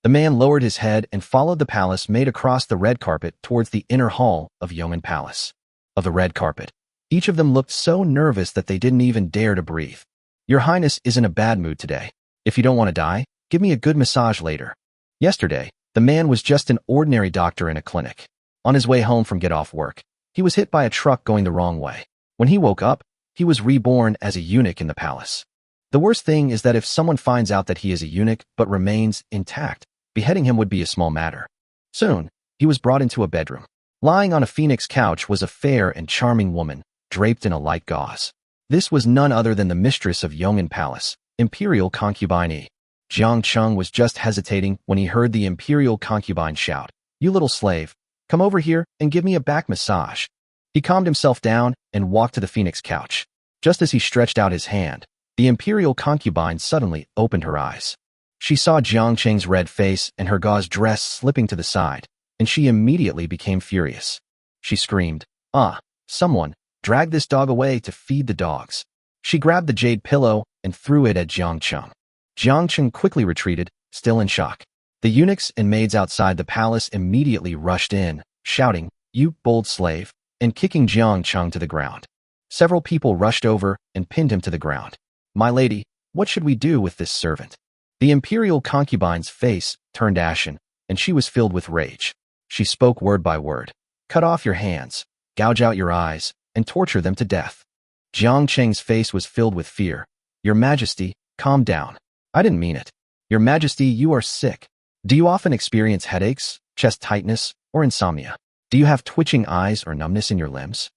The man lowered his head and followed the palace maid across the red carpet towards the inner hall of Yong'an Palace. Of the red carpet, each of them looked so nervous that they didn't even dare to breathe. Your Highness is in a bad mood today. If you don't want to die, give me a good massage later. Yesterday, the man was just an ordinary doctor in a clinic. On his way home from get-off work, he was hit by a truck going the wrong way. When he woke up, he was reborn as a eunuch in the palace. The worst thing is that if someone finds out that he is a eunuch but remains intact, beheading him would be a small matter. Soon, he was brought into a bedroom. Lying on a phoenix couch was a fair and charming woman, draped in a light gauze. This was none other than the mistress of Yong'an Palace, Imperial Concubine Yi. Jiang Cheng was just hesitating when he heard the Imperial Concubine shout, "You little slave, come over here and give me a back massage." He calmed himself down and walked to the phoenix couch. Just as he stretched out his hand, the Imperial Concubine suddenly opened her eyes. She saw Jiang Cheng's red face and her gauze dress slipping to the side, and she immediately became furious. She screamed, "Ah, someone, drag this dog away to feed the dogs." She grabbed the jade pillow and threw it at Jiang Cheng. Jiang Cheng quickly retreated, still in shock. The eunuchs and maids outside the palace immediately rushed in, shouting, "You bold slave," and kicking Jiang Cheng to the ground. Several people rushed over and pinned him to the ground. "My lady, what should we do with this servant?" The Imperial Concubine's face turned ashen, and she was filled with rage. She spoke word by word. "Cut off your hands, gouge out your eyes, and torture them to death." Jiang Cheng's face was filled with fear. "Your Majesty, calm down. I didn't mean it. Your Majesty, you are sick. Do you often experience headaches, chest tightness, or insomnia? Do you have twitching eyes or numbness in your limbs?"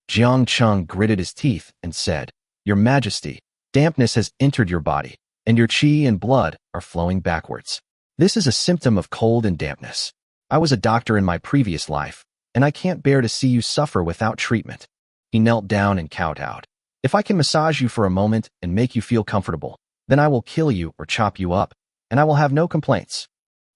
Jiang Cheng gritted his teeth and said, "Your Majesty, dampness has entered your body, and your qi and blood are flowing backwards. This is a symptom of cold and dampness. I was a doctor in my previous life, and I can't bear to see you suffer without treatment." He knelt down and kowtowed. "If I can massage you for a moment and make you feel comfortable, then I will kill you or chop you up, and I will have no complaints."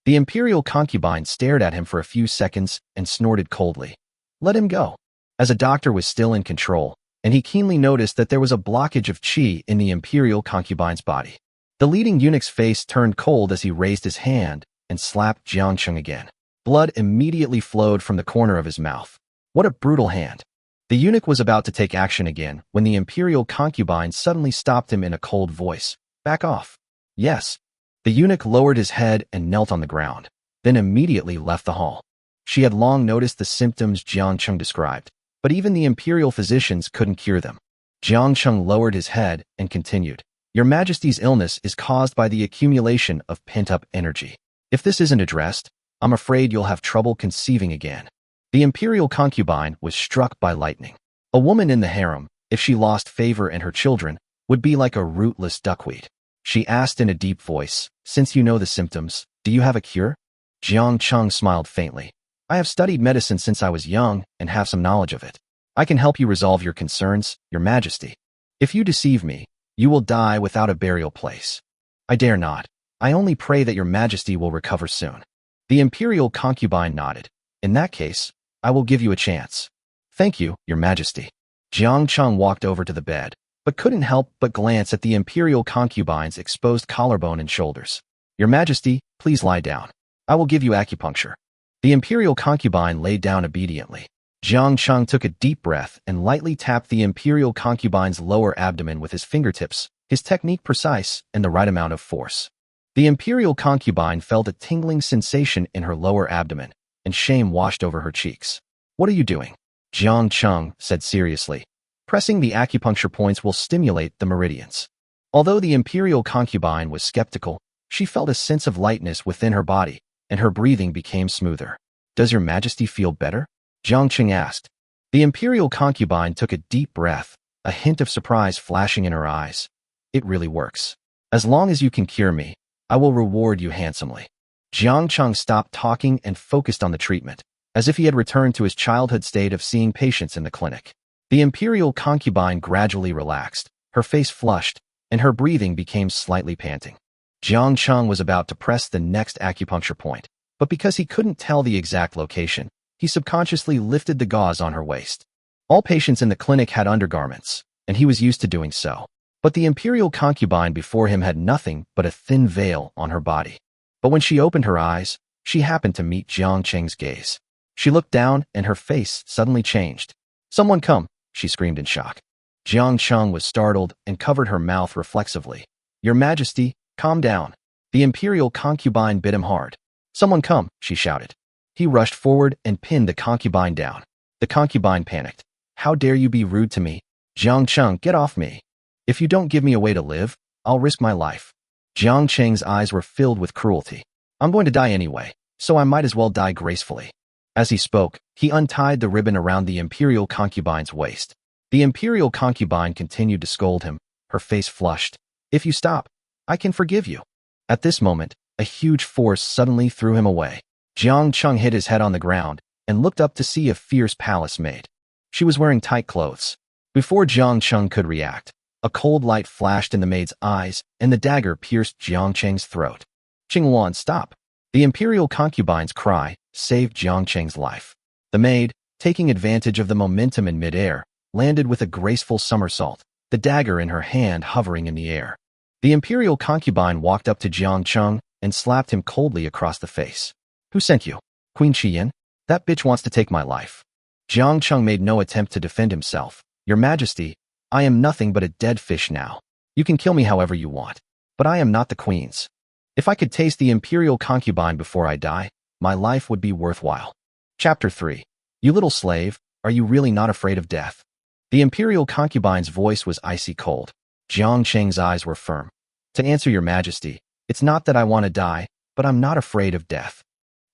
The Imperial Concubine stared at him for a few seconds and snorted coldly. "Let him go." As a doctor was still in control, and he keenly noticed that there was a blockage of qi in the Imperial Concubine's body. The leading eunuch's face turned cold as he raised his hand and slapped Jiang Cheng again. Blood immediately flowed from the corner of his mouth. What a brutal hand. The eunuch was about to take action again when the Imperial Concubine suddenly stopped him in a cold voice. "Back off." "Yes." The eunuch lowered his head and knelt on the ground, then immediately left the hall. She had long noticed the symptoms Jiang Cheng described, but even the imperial physicians couldn't cure them. Jiang Cheng lowered his head and continued, "Your Majesty's illness is caused by the accumulation of pent-up energy. If this isn't addressed, I'm afraid you'll have trouble conceiving again." The Imperial Concubine was struck by lightning. A woman in the harem, if she lost favor and her children, would be like a rootless duckweed. She asked in a deep voice, "Since you know the symptoms, do you have a cure?" Jiang Cheng smiled faintly. "I have studied medicine since I was young and have some knowledge of it. I can help you resolve your concerns, Your Majesty. If you deceive me, you will die without a burial place." "I dare not. I only pray that Your Majesty will recover soon." The Imperial Concubine nodded. "In that case, I will give you a chance." "Thank you, Your Majesty." Jiang Cheng walked over to the bed, but couldn't help but glance at the Imperial Concubine's exposed collarbone and shoulders. "Your Majesty, please lie down. I will give you acupuncture." The Imperial Concubine lay down obediently. Jiang Cheng took a deep breath and lightly tapped the Imperial Concubine's lower abdomen with his fingertips, his technique precise and the right amount of force. The Imperial Concubine felt a tingling sensation in her lower abdomen, and shame washed over her cheeks. "What are you doing?" Jiang Cheng said seriously. "Pressing the acupuncture points will stimulate the meridians." Although the Imperial Concubine was skeptical, she felt a sense of lightness within her body, and her breathing became smoother. "Does Your Majesty feel better?" Jiang Cheng asked. The Imperial Concubine took a deep breath, a hint of surprise flashing in her eyes. "It really works. As long as you can cure me, I will reward you handsomely." Jiang Cheng stopped talking and focused on the treatment, as if he had returned to his childhood state of seeing patients in the clinic. The Imperial Concubine gradually relaxed, her face flushed, and her breathing became slightly panting. Jiang Cheng was about to press the next acupuncture point, but because he couldn't tell the exact location, he subconsciously lifted the gauze on her waist. All patients in the clinic had undergarments, and he was used to doing so. But the Imperial Concubine before him had nothing but a thin veil on her body. But when she opened her eyes, she happened to meet Jiang Qing's gaze. She looked down and her face suddenly changed. "Someone come," she screamed in shock. Jiang Qing was startled and covered her mouth reflexively. "Your Majesty, calm down." The imperial concubine bit him hard. "Someone come," she shouted. He rushed forward and pinned the concubine down. The concubine panicked. "How dare you be rude to me? Jiang Qing, get off me. If you don't give me a way to live, I'll risk my life." Jiang Qing's eyes were filled with cruelty. "I'm going to die anyway, so I might as well die gracefully." As he spoke, he untied the ribbon around the imperial concubine's waist. The imperial concubine continued to scold him, her face flushed. "If you stop, I can forgive you." At this moment, a huge force suddenly threw him away. Jiang Qing hit his head on the ground and looked up to see a fierce palace maid. She was wearing tight clothes. Before Jiang Qing could react, a cold light flashed in the maid's eyes and the dagger pierced Jiang Qing's throat. "Qingwan, stop!" The imperial concubine's cry saved Jiang Qing's life. The maid, taking advantage of the momentum in midair, landed with a graceful somersault, the dagger in her hand hovering in the air. The imperial concubine walked up to Jiang Qing and slapped him coldly across the face. "Who sent you? Queen Qiyin? That bitch wants to take my life." Jiang Qing made no attempt to defend himself. "Your Majesty, I am nothing but a dead fish now. You can kill me however you want, but I am not the queen's. If I could taste the imperial concubine before I die, my life would be worthwhile." Chapter 3. You little slave, are you really not afraid of death? The imperial concubine's voice was icy cold. Jiang Qing's eyes were firm. "To answer your Majesty, it's not that I want to die, but I'm not afraid of death."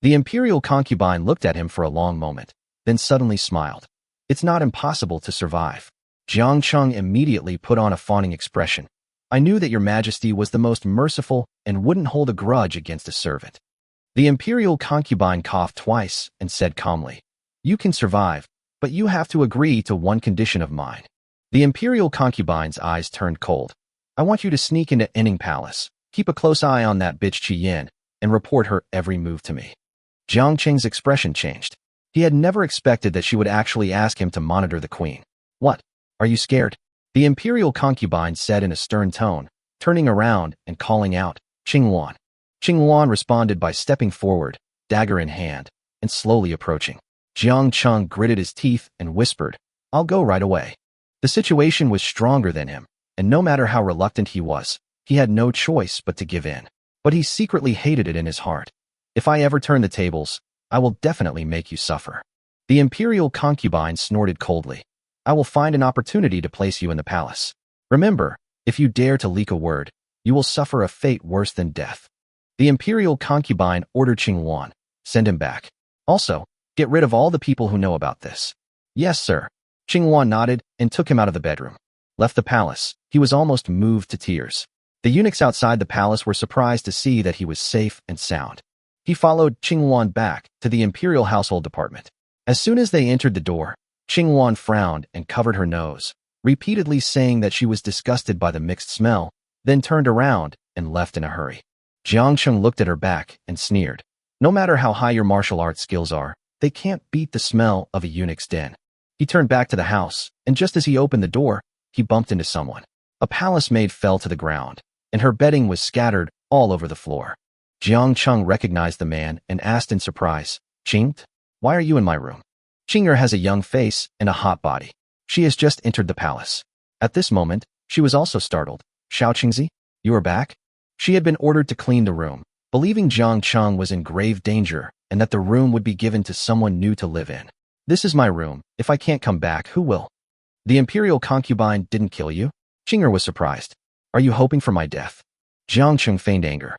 The imperial concubine looked at him for a long moment, then suddenly smiled. "It's not impossible to survive." Jiang Qing immediately put on a fawning expression. "I knew that your Majesty was the most merciful and wouldn't hold a grudge against a servant." The imperial concubine coughed twice and said calmly, "You can survive, but you have to agree to one condition of mine." The imperial concubine's eyes turned cold. "I want you to sneak into Enning Palace, keep a close eye on that bitch Qiyin, and report her every move to me." Jiang Qing's expression changed. He had never expected that she would actually ask him to monitor the queen. "What? Are you scared?" The imperial concubine said in a stern tone, turning around and calling out, "Qingwan." Qingwan responded by stepping forward, dagger in hand, and slowly approaching. Jiang Qing gritted his teeth and whispered, "I'll go right away." The situation was stronger than him, and no matter how reluctant he was, he had no choice but to give in. But he secretly hated it in his heart. "If I ever turn the tables, I will definitely make you suffer." The imperial concubine snorted coldly. "I will find an opportunity to place you in the palace. Remember, if you dare to leak a word, you will suffer a fate worse than death." The imperial concubine ordered Qingwan, "Send him back. Also, get rid of all the people who know about this." "Yes, sir." Qingwan nodded and took him out of the bedroom. Left the palace, he was almost moved to tears. The eunuchs outside the palace were surprised to see that he was safe and sound. He followed Qingwan back to the imperial household department. As soon as they entered the door, Qingwan frowned and covered her nose, repeatedly saying that she was disgusted by the mixed smell, then turned around and left in a hurry. Jiang Qing looked at her back and sneered. "No matter how high your martial arts skills are, they can't beat the smell of a eunuch's den." He turned back to the house, and just as he opened the door, he bumped into someone. A palace maid fell to the ground, and her bedding was scattered all over the floor. Jiang Qing recognized the man and asked in surprise, "Qing, why are you in my room?" Qing'er has a young face and a hot body. She has just entered the palace. At this moment, she was also startled. "Xiao Qingzi, you are back?" She had been ordered to clean the room, believing Jiang Qing was in grave danger and that the room would be given to someone new to live in. "This is my room. If I can't come back, who will?" "The imperial concubine didn't kill you?" Qing'er was surprised. "Are you hoping for my death?" Jiang Qing feigned anger.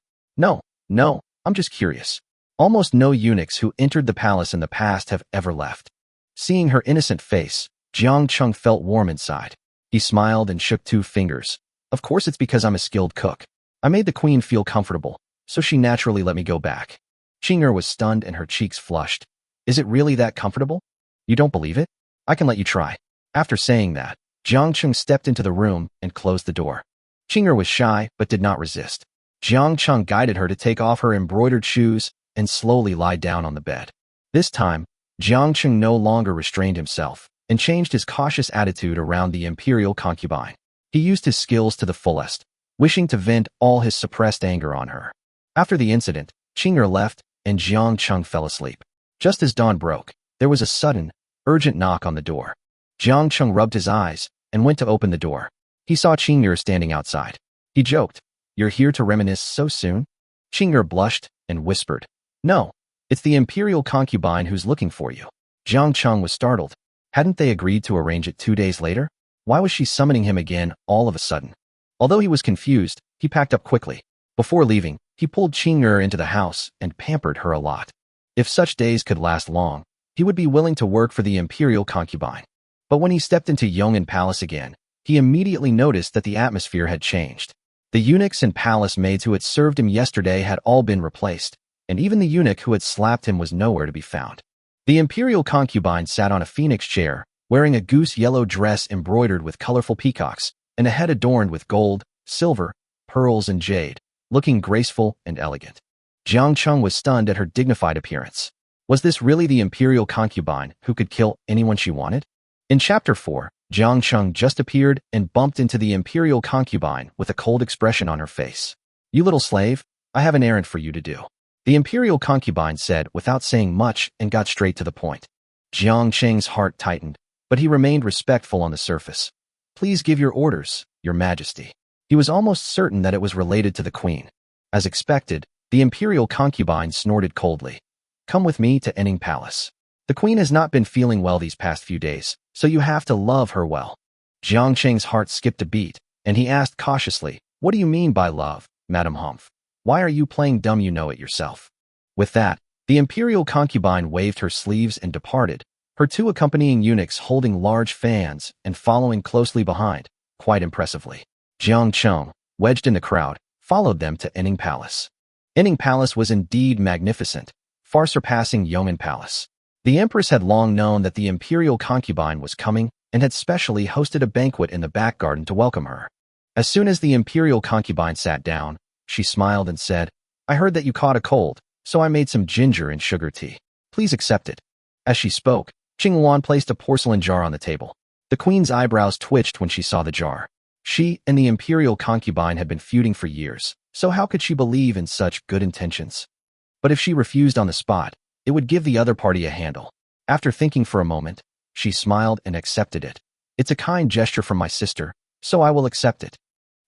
No, I'm just curious. Almost no eunuchs who entered the palace in the past have ever left." Seeing her innocent face, Jiang Qing felt warm inside. He smiled and shook 2 fingers. "Of course it's because I'm a skilled cook. I made the queen feel comfortable, so she naturally let me go back." Qing'er was stunned and her cheeks flushed. "Is it really that comfortable? You don't believe it? I can let you try." After saying that, Jiang Qing stepped into the room and closed the door. Qing'er was shy but did not resist. Jiang Qing guided her to take off her embroidered shoes and slowly lie down on the bed. This time, Jiang Qing no longer restrained himself and changed his cautious attitude around the imperial concubine. He used his skills to the fullest, wishing to vent all his suppressed anger on her. After the incident, Qing'er left, and Jiang Cheng fell asleep. Just as dawn broke, there was a sudden, urgent knock on the door. Jiang Cheng rubbed his eyes and went to open the door. He saw Qing'er standing outside. He joked, "You're here to reminisce so soon?" Qing'er blushed and whispered, "No, it's the imperial concubine who's looking for you." Jiang Cheng was startled. Hadn't they agreed to arrange it 2 days later? Why was she summoning him again all of a sudden? Although he was confused, he packed up quickly. Before leaving, he pulled Qing'er into the house and pampered her a lot. If such days could last long, he would be willing to work for the imperial concubine. But when he stepped into Yong'an Palace again, he immediately noticed that the atmosphere had changed. The eunuchs and palace maids who had served him yesterday had all been replaced, and even the eunuch who had slapped him was nowhere to be found. The imperial concubine sat on a phoenix chair, wearing a goose-yellow dress embroidered with colorful peacocks, and a head adorned with gold, silver, pearls, and jade, looking graceful and elegant. Jiang Cheng was stunned at her dignified appearance. Was this really the imperial concubine who could kill anyone she wanted? In Chapter 4, Jiang Cheng just appeared and bumped into the imperial concubine with a cold expression on her face. "You little slave, I have an errand for you to do," the imperial concubine said without saying much and got straight to the point. Jiang Cheng's heart tightened, but he remained respectful on the surface. "Please give your orders, Your Majesty." He was almost certain that it was related to the queen. As expected, the imperial concubine snorted coldly. "Come with me to Enning Palace. The queen has not been feeling well these past few days, so you have to love her well." Jiang Cheng's heart skipped a beat, and he asked cautiously, "What do you mean by love, Madame Humph? Why are you playing dumb? You know it yourself." With that, the imperial concubine waved her sleeves and departed, her 2 accompanying eunuchs holding large fans and following closely behind, quite impressively. Jiang Cheng, wedged in the crowd, followed them to Enning Palace. Enning Palace was indeed magnificent, far surpassing Yong'an Palace. The empress had long known that the imperial concubine was coming and had specially hosted a banquet in the back garden to welcome her. As soon as the imperial concubine sat down, she smiled and said, "I heard that you caught a cold, so I made some ginger and sugar tea. Please accept it." As she spoke, Qingluan placed a porcelain jar on the table. The queen's eyebrows twitched when she saw the jar. She and the imperial concubine had been feuding for years, so how could she believe in such good intentions? But if she refused on the spot, it would give the other party a handle. After thinking for a moment, she smiled and accepted it. "It's a kind gesture from my sister, so I will accept it."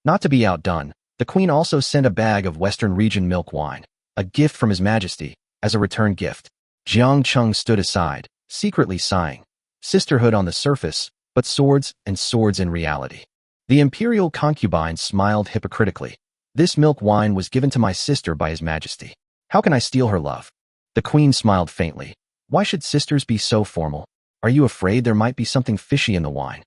Not to be outdone, the queen also sent a bag of Western region milk wine, a gift from His Majesty, as a return gift. Jiang Cheng stood aside, secretly sighing. Sisterhood on the surface, but swords and swords in reality. The imperial concubine smiled hypocritically. "This milk wine was given to my sister by His Majesty. How can I steal her love?" The queen smiled faintly. "Why should sisters be so formal? Are you afraid there might be something fishy in the wine?"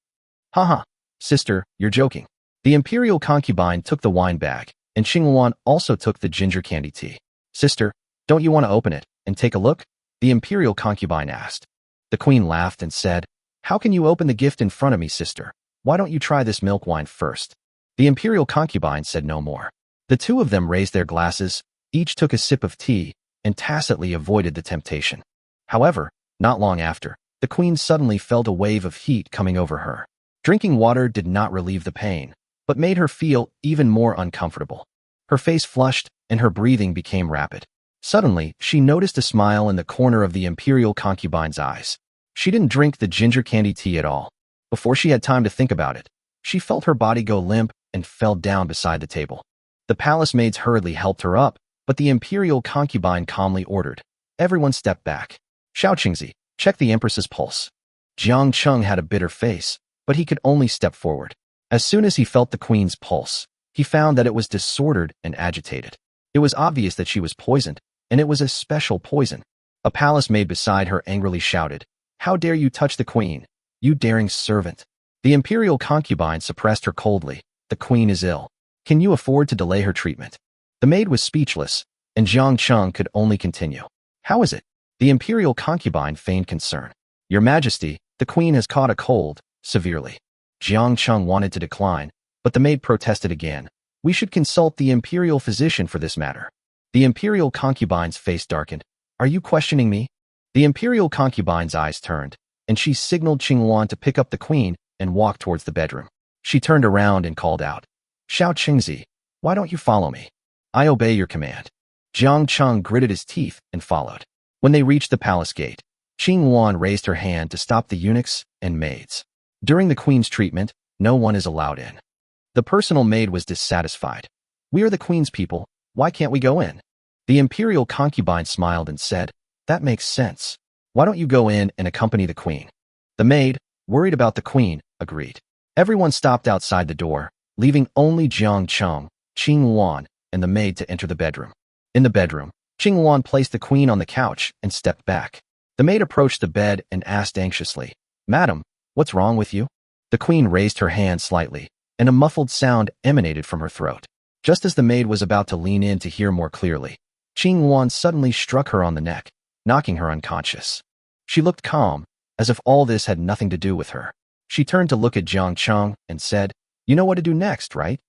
"Haha, sister, you're joking." The imperial concubine took the wine bag, and Qingluan also took the ginger candy tea. "Sister, don't you want to open it and take a look?" the imperial concubine asked. The queen laughed and said, "How can you open the gift in front of me, sister? Why don't you try this milk wine first?" The imperial concubine said no more. The 2 of them raised their glasses, each took a sip of tea, and tacitly avoided the temptation. However, not long after, the queen suddenly felt a wave of heat coming over her. Drinking water did not relieve the pain, but made her feel even more uncomfortable. Her face flushed, and her breathing became rapid. Suddenly, she noticed a smile in the corner of the imperial concubine's eyes. She didn't drink the ginger candy tea at all. Before she had time to think about it, she felt her body go limp and fell down beside the table. The palace maids hurriedly helped her up, but the imperial concubine calmly ordered, "Everyone step back. Xiao Qingzi, check the empress's pulse." Jiang Cheng had a bitter face, but he could only step forward. As soon as he felt the queen's pulse, he found that it was disordered and agitated. It was obvious that she was poisoned, and it was a special poison. A palace maid beside her angrily shouted, "How dare you touch the queen, you daring servant!" The imperial concubine suppressed her coldly. "The queen is ill. Can you afford to delay her treatment?" The maid was speechless, and Jiang Cheng could only continue. "How is it?" The imperial concubine feigned concern. "Your Majesty, the queen has caught a cold, severely." Jiang Cheng wanted to decline, but the maid protested again. "We should consult the imperial physician for this matter." The imperial concubine's face darkened. "Are you questioning me?" The imperial concubine's eyes turned, and she signaled Qingluan to pick up the queen and walk towards the bedroom. She turned around and called out, "Xiao Qingzi, why don't you follow me? I obey your command." Jiang Cheng gritted his teeth and followed. When they reached the palace gate, Qing Wan raised her hand to stop the eunuchs and maids. During the queen's treatment, no one is allowed in. The personal maid was dissatisfied. We are the queen's people. Why can't we go in? The imperial concubine smiled and said, that makes sense. Why don't you go in and accompany the queen? The maid, worried about the queen, agreed. Everyone stopped outside the door, leaving only Jiang Cheng, Qing Wan, and the maid to enter the bedroom. In the bedroom, Qing Wan placed the queen on the couch and stepped back. The maid approached the bed and asked anxiously, Madam, what's wrong with you? The queen raised her hand slightly, and a muffled sound emanated from her throat. Just as the maid was about to lean in to hear more clearly, Qing Wan suddenly struck her on the neck, knocking her unconscious. She looked calm, as if all this had nothing to do with her. She turned to look at Jiang Cheng and said, You know what to do next, right?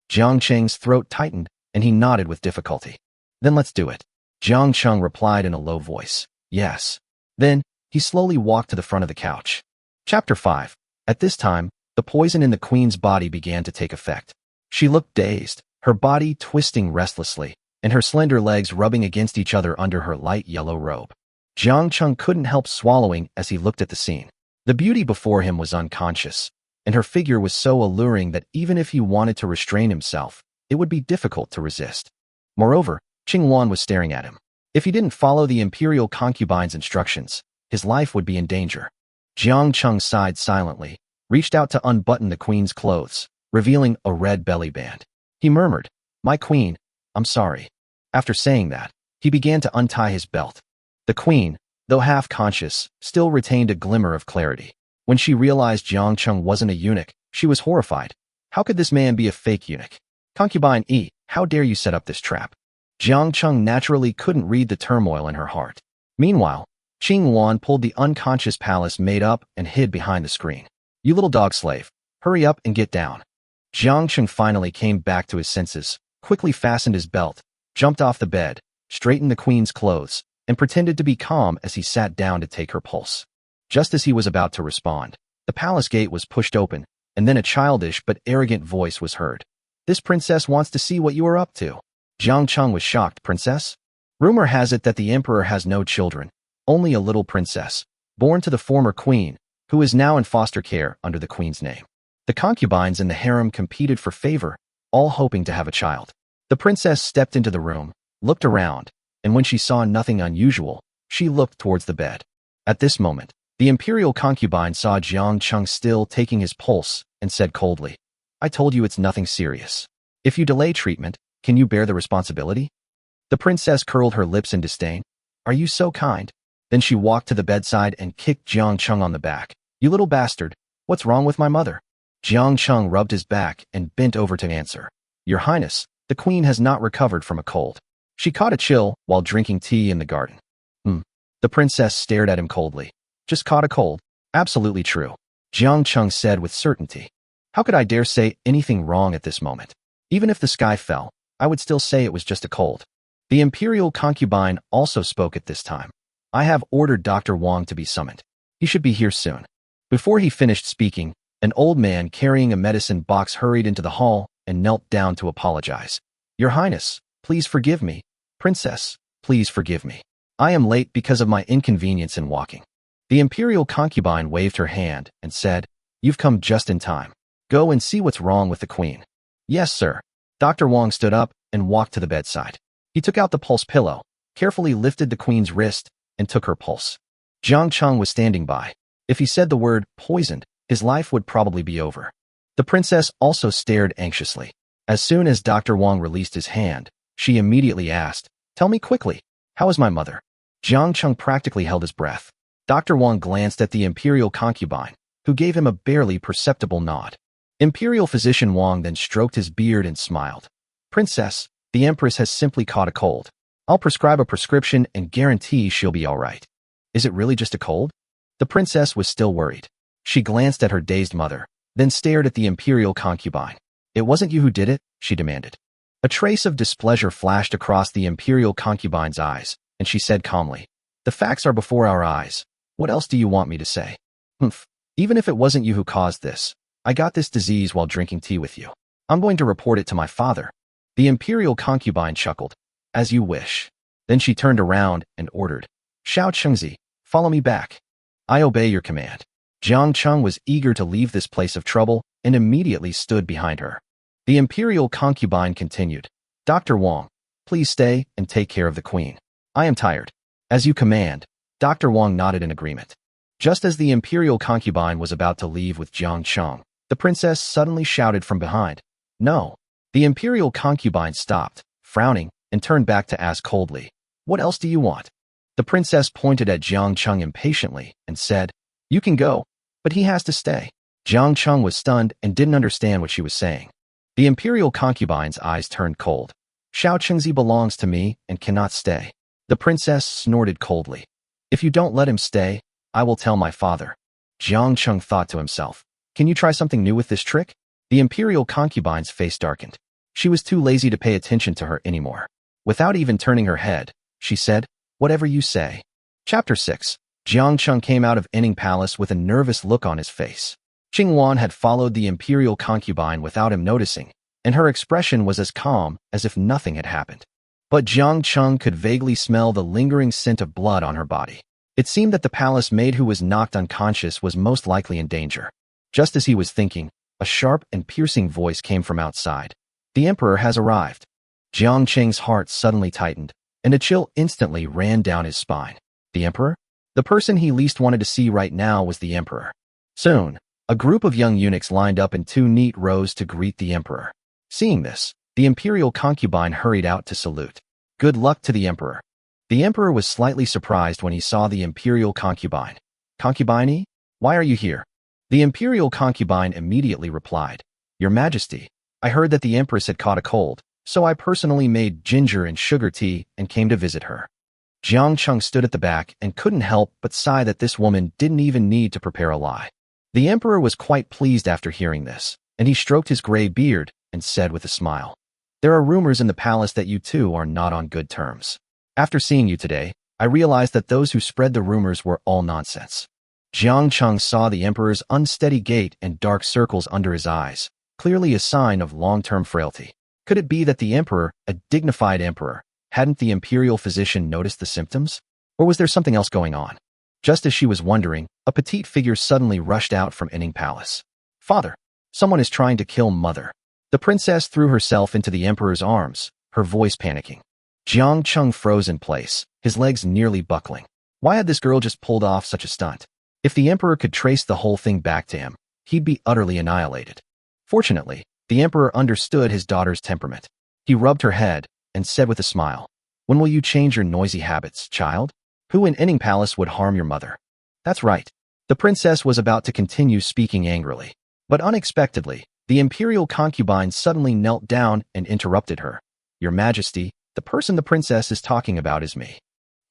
Jiang Cheng's throat tightened, and he nodded with difficulty. Then let's do it. Jiang Cheng replied in a low voice, Yes. Then, he slowly walked to the front of the couch. Chapter 5. At this time, the poison in the queen's body began to take effect. She looked dazed, her body twisting restlessly, and her slender legs rubbing against each other under her light yellow robe. Jiang Cheng couldn't help swallowing as he looked at the scene. The beauty before him was unconscious, and her figure was so alluring that even if he wanted to restrain himself, it would be difficult to resist. Moreover, Qing Wan was staring at him. If he didn't follow the imperial concubine's instructions, his life would be in danger. Jiang Cheng sighed silently, reached out to unbutton the queen's clothes, revealing a red belly band. He murmured, My queen, I'm sorry. After saying that, he began to untie his belt. The queen, though half-conscious, still retained a glimmer of clarity. When she realized Jiang Cheng wasn't a eunuch, she was horrified. How could this man be a fake eunuch? Concubine E, how dare you set up this trap? Jiang Cheng naturally couldn't read the turmoil in her heart. Meanwhile, Qing Wan pulled the unconscious palace maid up and hid behind the screen. You little dog slave, hurry up and get down. Jiang Cheng finally came back to his senses, quickly fastened his belt, jumped off the bed, straightened the queen's clothes, and pretended to be calm as he sat down to take her pulse. Just as he was about to respond, the palace gate was pushed open, and then a childish but arrogant voice was heard. This princess wants to see what you are up to. Jiang Cheng was shocked. Princess? Rumor has it that the emperor has no children, only a little princess, born to the former queen, who is now in foster care under the queen's name. The concubines in the harem competed for favor, all hoping to have a child. The princess stepped into the room, looked around, and when she saw nothing unusual, she looked towards the bed. At this moment, the imperial concubine saw Jiang Cheng still taking his pulse and said coldly, I told you it's nothing serious. If you delay treatment, can you bear the responsibility? The princess curled her lips in disdain. Are you so kind? Then she walked to the bedside and kicked Jiang Cheng on the back. You little bastard, what's wrong with my mother? Jiang Cheng rubbed his back and bent over to answer. Your Highness, the queen has not recovered from a cold. She caught a chill while drinking tea in the garden. The princess stared at him coldly. Just caught a cold. Absolutely true. Jiang Cheng said with certainty. How could I dare say anything wrong at this moment? Even if the sky fell, I would still say it was just a cold. The imperial concubine also spoke at this time. I have ordered Dr. Wang to be summoned. He should be here soon. Before he finished speaking, an old man carrying a medicine box hurried into the hall and knelt down to apologize. Your Highness, please forgive me. Princess, please forgive me. I am late because of my inconvenience in walking. The imperial concubine waved her hand and said, You've come just in time. Go and see what's wrong with the queen. Yes, sir. Dr. Wang stood up and walked to the bedside. He took out the pulse pillow, carefully lifted the queen's wrist, and took her pulse. Jiang Cheng was standing by. If he said the word poisoned, his life would probably be over. The princess also stared anxiously. As soon as Dr. Wang released his hand, she immediately asked, Tell me quickly, how is my mother? Jiang Cheng practically held his breath. Dr. Wang glanced at the imperial concubine, who gave him a barely perceptible nod. Imperial physician Wang then stroked his beard and smiled. Princess, the empress has simply caught a cold. I'll prescribe a prescription and guarantee she'll be all right. Is it really just a cold? The princess was still worried. She glanced at her dazed mother, then stared at the imperial concubine. It wasn't you who did it, she demanded. A trace of displeasure flashed across the imperial concubine's eyes, and she said calmly, The facts are before our eyes. What else do you want me to say? Even if it wasn't you who caused this, I got this disease while drinking tea with you. I'm going to report it to my father. The imperial concubine chuckled. As you wish. Then she turned around and ordered, Xiao Chengzi, follow me back. I obey your command. Jiang Cheng was eager to leave this place of trouble and immediately stood behind her. The imperial concubine continued, Dr. Wang, please stay and take care of the queen. I am tired. As you command. Dr. Wang nodded in agreement. Just as the imperial concubine was about to leave with Jiang Cheng, the princess suddenly shouted from behind, No. The imperial concubine stopped, frowning, and turned back to ask coldly, What else do you want? The princess pointed at Jiang Cheng impatiently and said, You can go, but he has to stay. Jiang Cheng was stunned and didn't understand what she was saying. The imperial concubine's eyes turned cold. Xiao Chengzi belongs to me and cannot stay. The princess snorted coldly. If you don't let him stay, I will tell my father. Jiang Cheng thought to himself, Can you try something new with this trick? The imperial concubine's face darkened. She was too lazy to pay attention to her anymore. Without even turning her head, she said, Whatever you say. Chapter 6. Jiang Cheng came out of Enning Palace with a nervous look on his face. Qing Wan had followed the imperial concubine without him noticing, and her expression was as calm as if nothing had happened. But Jiang Cheng could vaguely smell the lingering scent of blood on her body. It seemed that the palace maid who was knocked unconscious was most likely in danger. Just as he was thinking, a sharp and piercing voice came from outside. The emperor has arrived. Jiang Cheng's heart suddenly tightened, and a chill instantly ran down his spine. The emperor? The person he least wanted to see right now was the emperor. Soon, a group of young eunuchs lined up in 2 neat rows to greet the emperor. Seeing this, the imperial concubine hurried out to salute. Good luck to the emperor. The emperor was slightly surprised when he saw the imperial concubine. Concubine? Why are you here? The imperial concubine immediately replied, Your Majesty, I heard that the empress had caught a cold, so I personally made ginger and sugar tea and came to visit her. Jiang Cheng stood at the back and couldn't help but sigh that this woman didn't even need to prepare a lie. The emperor was quite pleased after hearing this, and he stroked his gray beard and said with a smile, There are rumors in the palace that you two are not on good terms. After seeing you today, I realized that those who spread the rumors were all nonsense. Jiang Cheng saw the emperor's unsteady gait and dark circles under his eyes, clearly a sign of long-term frailty. Could it be that the emperor, a dignified emperor, hadn't the imperial physician noticed the symptoms? Or was there something else going on? Just as she was wondering, a petite figure suddenly rushed out from Enning Palace. Father, someone is trying to kill Mother. The princess threw herself into the emperor's arms, her voice panicking. Jiang Cheng froze in place, his legs nearly buckling. Why had this girl just pulled off such a stunt? If the emperor could trace the whole thing back to him, he'd be utterly annihilated. Fortunately, the emperor understood his daughter's temperament. He rubbed her head and said with a smile, When will you change your noisy habits, child? Who in Enning Palace would harm your mother? That's right. The princess was about to continue speaking angrily, but unexpectedly, the imperial concubine suddenly knelt down and interrupted her. Your Majesty, the person the princess is talking about is me.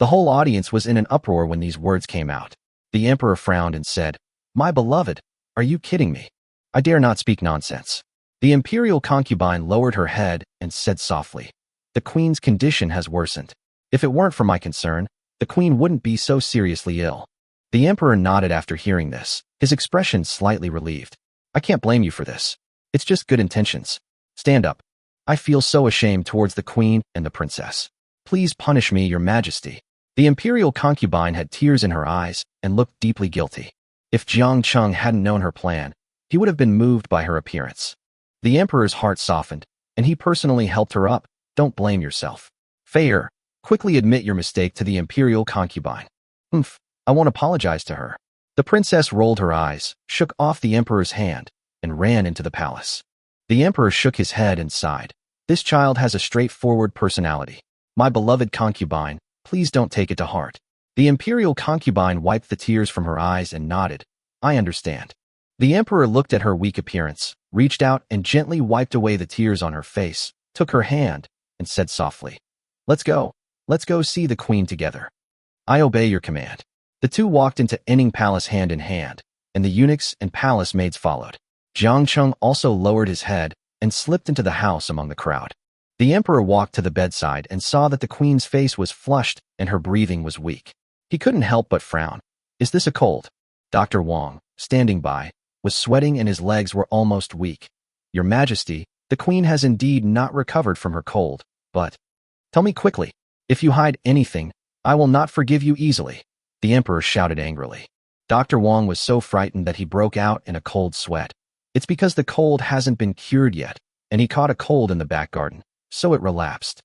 The whole audience was in an uproar when these words came out. The emperor frowned and said, My beloved, are you kidding me? I dare not speak nonsense. The imperial concubine lowered her head and said softly, The queen's condition has worsened. If it weren't for my concern, the queen wouldn't be so seriously ill. The emperor nodded after hearing this, his expression slightly relieved. I can't blame you for this. It's just good intentions. Stand up. I feel so ashamed towards the queen and the princess. Please punish me, your majesty. The imperial concubine had tears in her eyes and looked deeply guilty. If Jiang Cheng hadn't known her plan, he would have been moved by her appearance. The emperor's heart softened, and he personally helped her up. Don't blame yourself. Fair, quickly admit your mistake to the imperial concubine. I won't apologize to her. The princess rolled her eyes, shook off the emperor's hand, and ran into the palace. The emperor shook his head and sighed. This child has a straightforward personality. My beloved concubine, please don't take it to heart. The imperial concubine wiped the tears from her eyes and nodded. I understand. The emperor looked at her weak appearance, reached out and gently wiped away the tears on her face, took her hand, and said softly, Let's go. Let's go see the queen together. I obey your command. The two walked into Enning Palace hand in hand, and the eunuchs and palace maids followed. Jiang Cheng also lowered his head and slipped into the house among the crowd. The emperor walked to the bedside and saw that the queen's face was flushed and her breathing was weak. He couldn't help but frown. Is this a cold? Dr. Wang, standing by, was sweating and his legs were almost weak. Your Majesty, the queen has indeed not recovered from her cold, but... Tell me quickly. If you hide anything, I will not forgive you easily, the emperor shouted angrily. Dr. Wong was so frightened that he broke out in a cold sweat. It's because the cold hasn't been cured yet, and he caught a cold in the back garden, so it relapsed.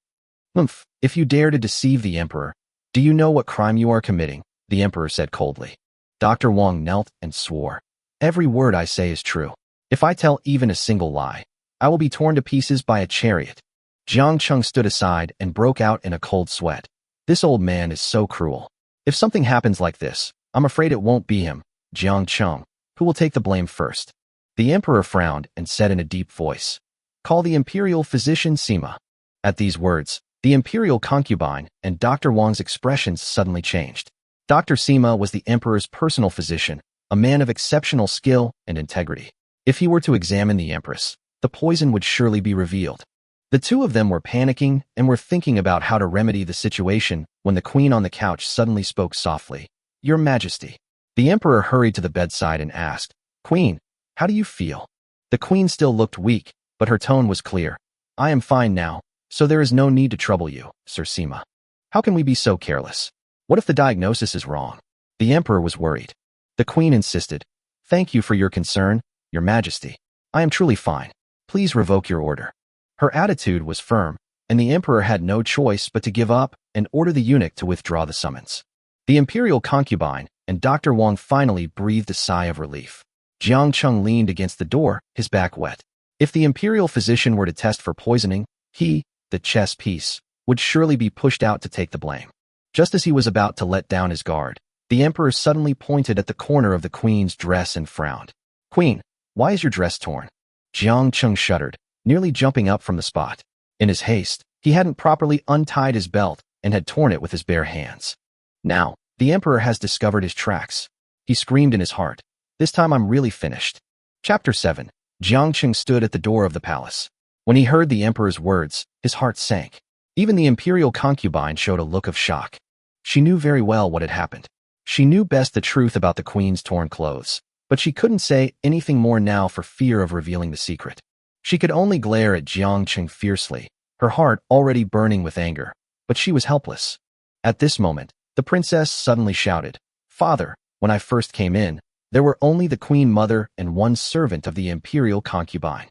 Humph, if you dare to deceive the emperor, do you know what crime you are committing? The emperor said coldly. Dr. Wong knelt and swore. Every word I say is true. If I tell even a single lie, I will be torn to pieces by a chariot. Jiang Cheng stood aside and broke out in a cold sweat. This old man is so cruel. If something happens like this, I'm afraid it won't be him, Jiang Cheng, who will take the blame first. The emperor frowned and said in a deep voice, "Call the imperial physician Sima." At these words, the imperial concubine and Dr. Wang's expressions suddenly changed. Dr. Sima was the emperor's personal physician, a man of exceptional skill and integrity. If he were to examine the empress, the poison would surely be revealed. The two of them were panicking and were thinking about how to remedy the situation when the queen on the couch suddenly spoke softly. "Your Majesty." The emperor hurried to the bedside and asked, "Queen, how do you feel?" The queen still looked weak, but her tone was clear. "I am fine now, so there is no need to trouble you, Sir Sima. How can we be so careless? What if the diagnosis is wrong?" The emperor was worried. The queen insisted, "Thank you for your concern, Your Majesty. I am truly fine. Please revoke your order." Her attitude was firm, and the emperor had no choice but to give up and order the eunuch to withdraw the summons. The imperial concubine and Dr. Wong finally breathed a sigh of relief. Jiang Cheng leaned against the door, his back wet. If the imperial physician were to test for poisoning, he, the chess piece, would surely be pushed out to take the blame. Just as he was about to let down his guard, the emperor suddenly pointed at the corner of the queen's dress and frowned. "Queen, why is your dress torn?" Jiang Cheng shuddered, nearly jumping up from the spot. In his haste, he hadn't properly untied his belt and had torn it with his bare hands. Now, the emperor has discovered his tracks. He screamed in his heart. "This time I'm really finished." Chapter 7. Jiang Cheng stood at the door of the palace. When he heard the emperor's words, his heart sank. Even the imperial concubine showed a look of shock. She knew very well what had happened. She knew best the truth about the queen's torn clothes, but she couldn't say anything more now for fear of revealing the secret. She could only glare at Jiang Cheng fiercely, her heart already burning with anger, but she was helpless. At this moment, the princess suddenly shouted, "Father, when I first came in, there were only the queen mother and one servant of the imperial concubine."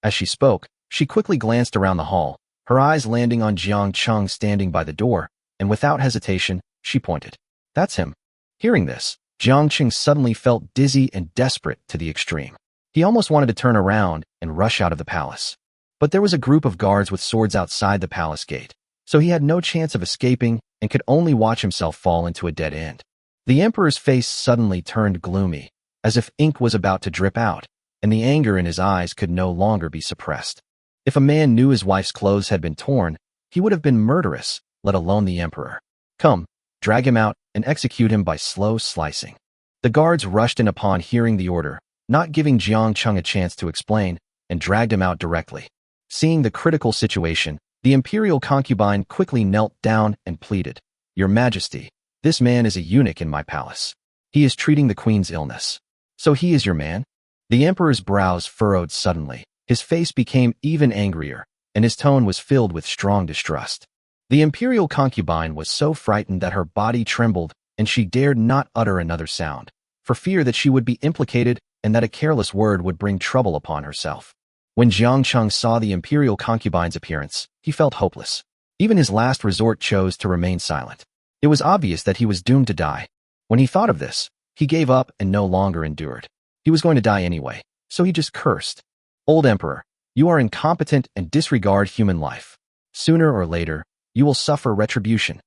As she spoke, she quickly glanced around the hall, her eyes landing on Jiang Cheng standing by the door, and without hesitation, she pointed. "That's him." Hearing this, Jiang Cheng suddenly felt dizzy and desperate to the extreme. He almost wanted to turn around and rush out of the palace. But there was a group of guards with swords outside the palace gate, so he had no chance of escaping and could only watch himself fall into a dead end. The emperor's face suddenly turned gloomy, as if ink was about to drip out, and the anger in his eyes could no longer be suppressed. If a man knew his wife's clothes had been torn, he would have been murderous, let alone the emperor. "Come, drag him out and execute him by slow slicing." The guards rushed in upon hearing the order, not giving Jiang Cheng a chance to explain, and dragged him out directly. Seeing the critical situation, the imperial concubine quickly knelt down and pleaded, "Your Majesty, this man is a eunuch in my palace. He is treating the queen's illness. So he is your man?" The emperor's brows furrowed suddenly, his face became even angrier, and his tone was filled with strong distrust. The imperial concubine was so frightened that her body trembled, and she dared not utter another sound, for fear that she would be implicated and that a careless word would bring trouble upon herself. When Jiang Cheng saw the imperial concubine's appearance, he felt hopeless. Even his last resort chose to remain silent. It was obvious that he was doomed to die. When he thought of this, he gave up and no longer endured. He was going to die anyway, so he just cursed. "Old Emperor, you are incompetent and disregard human life. Sooner or later, you will suffer retribution.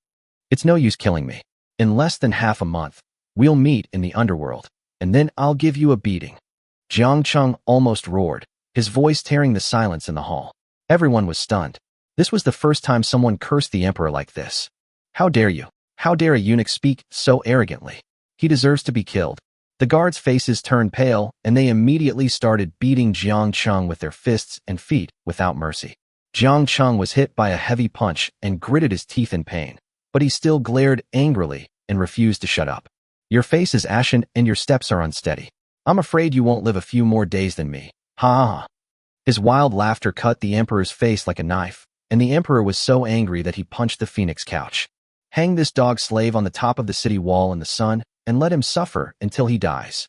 It's no use killing me. In less than half a month, we'll meet in the underworld, and then I'll give you a beating." Jiang Cheng almost roared, his voice tearing the silence in the hall. Everyone was stunned. This was the first time someone cursed the emperor like this. "How dare you? How dare a eunuch speak so arrogantly? He deserves to be killed." The guards' faces turned pale, and they immediately started beating Jiang Cheng with their fists and feet without mercy. Jiang Cheng was hit by a heavy punch and gritted his teeth in pain, but he still glared angrily and refused to shut up. "Your face is ashen and your steps are unsteady. I'm afraid you won't live a few more days than me. Ha ha ha." His wild laughter cut the emperor's face like a knife, and the emperor was so angry that he punched the phoenix couch. Hang this dog slave on the top of the city wall in the sun and let him suffer until he dies.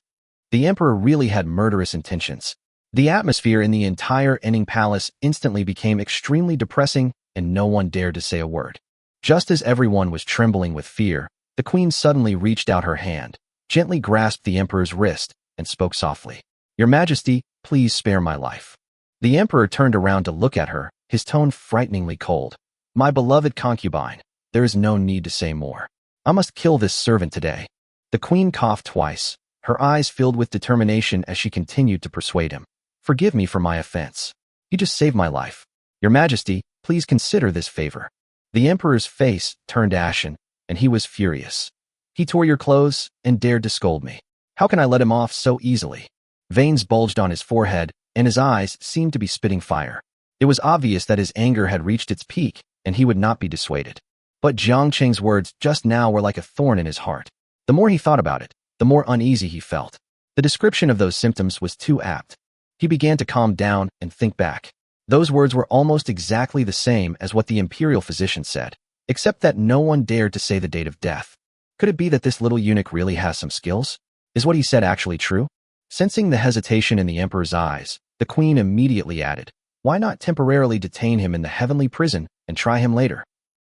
The emperor really had murderous intentions. The atmosphere in the entire Enning Palace instantly became extremely depressing, and no one dared to say a word. Just as everyone was trembling with fear, the queen suddenly reached out her hand, gently grasped the emperor's wrist, and spoke softly. "Your Majesty, please spare my life." The emperor turned around to look at her, his tone frighteningly cold. "My beloved concubine, there is no need to say more. I must kill this servant today." The queen coughed twice, her eyes filled with determination as she continued to persuade him. "Forgive me for my offense. You just saved my life. Your Majesty, please consider this favor." The emperor's face turned ashen, and he was furious. "He tore your clothes and dared to scold me. How can I let him off so easily?" Veins bulged on his forehead, and his eyes seemed to be spitting fire. It was obvious that his anger had reached its peak, and he would not be dissuaded. But Jiang Qing's words just now were like a thorn in his heart. The more he thought about it, the more uneasy he felt. The description of those symptoms was too apt. He began to calm down and think back. Those words were almost exactly the same as what the imperial physician said, except that no one dared to say the date of death. Could it be that this little eunuch really has some skills? Is what he said actually true? Sensing the hesitation in the emperor's eyes, the queen immediately added, "Why not temporarily detain him in the heavenly prison and try him later?"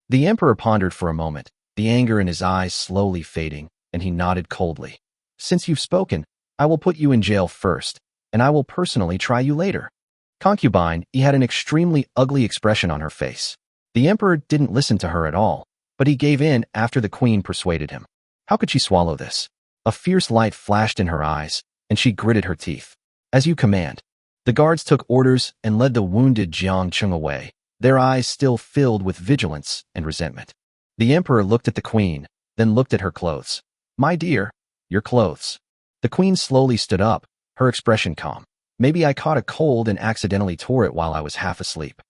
The emperor pondered for a moment, the anger in his eyes slowly fading, and he nodded coldly. "Since you've spoken, I will put you in jail first, and I will personally try you later." Concubine, he had an extremely ugly expression on her face. The emperor didn't listen to her at all, but he gave in after the queen persuaded him. How could she swallow this? A fierce light flashed in her eyes, and she gritted her teeth. "As you command." The guards took orders and led the wounded Jiang Qing away, their eyes still filled with vigilance and resentment. The emperor looked at the queen, then looked at her clothes. "My dear, your clothes." The queen slowly stood up, her expression calm. "Maybe I caught a cold and accidentally tore it while I was half asleep."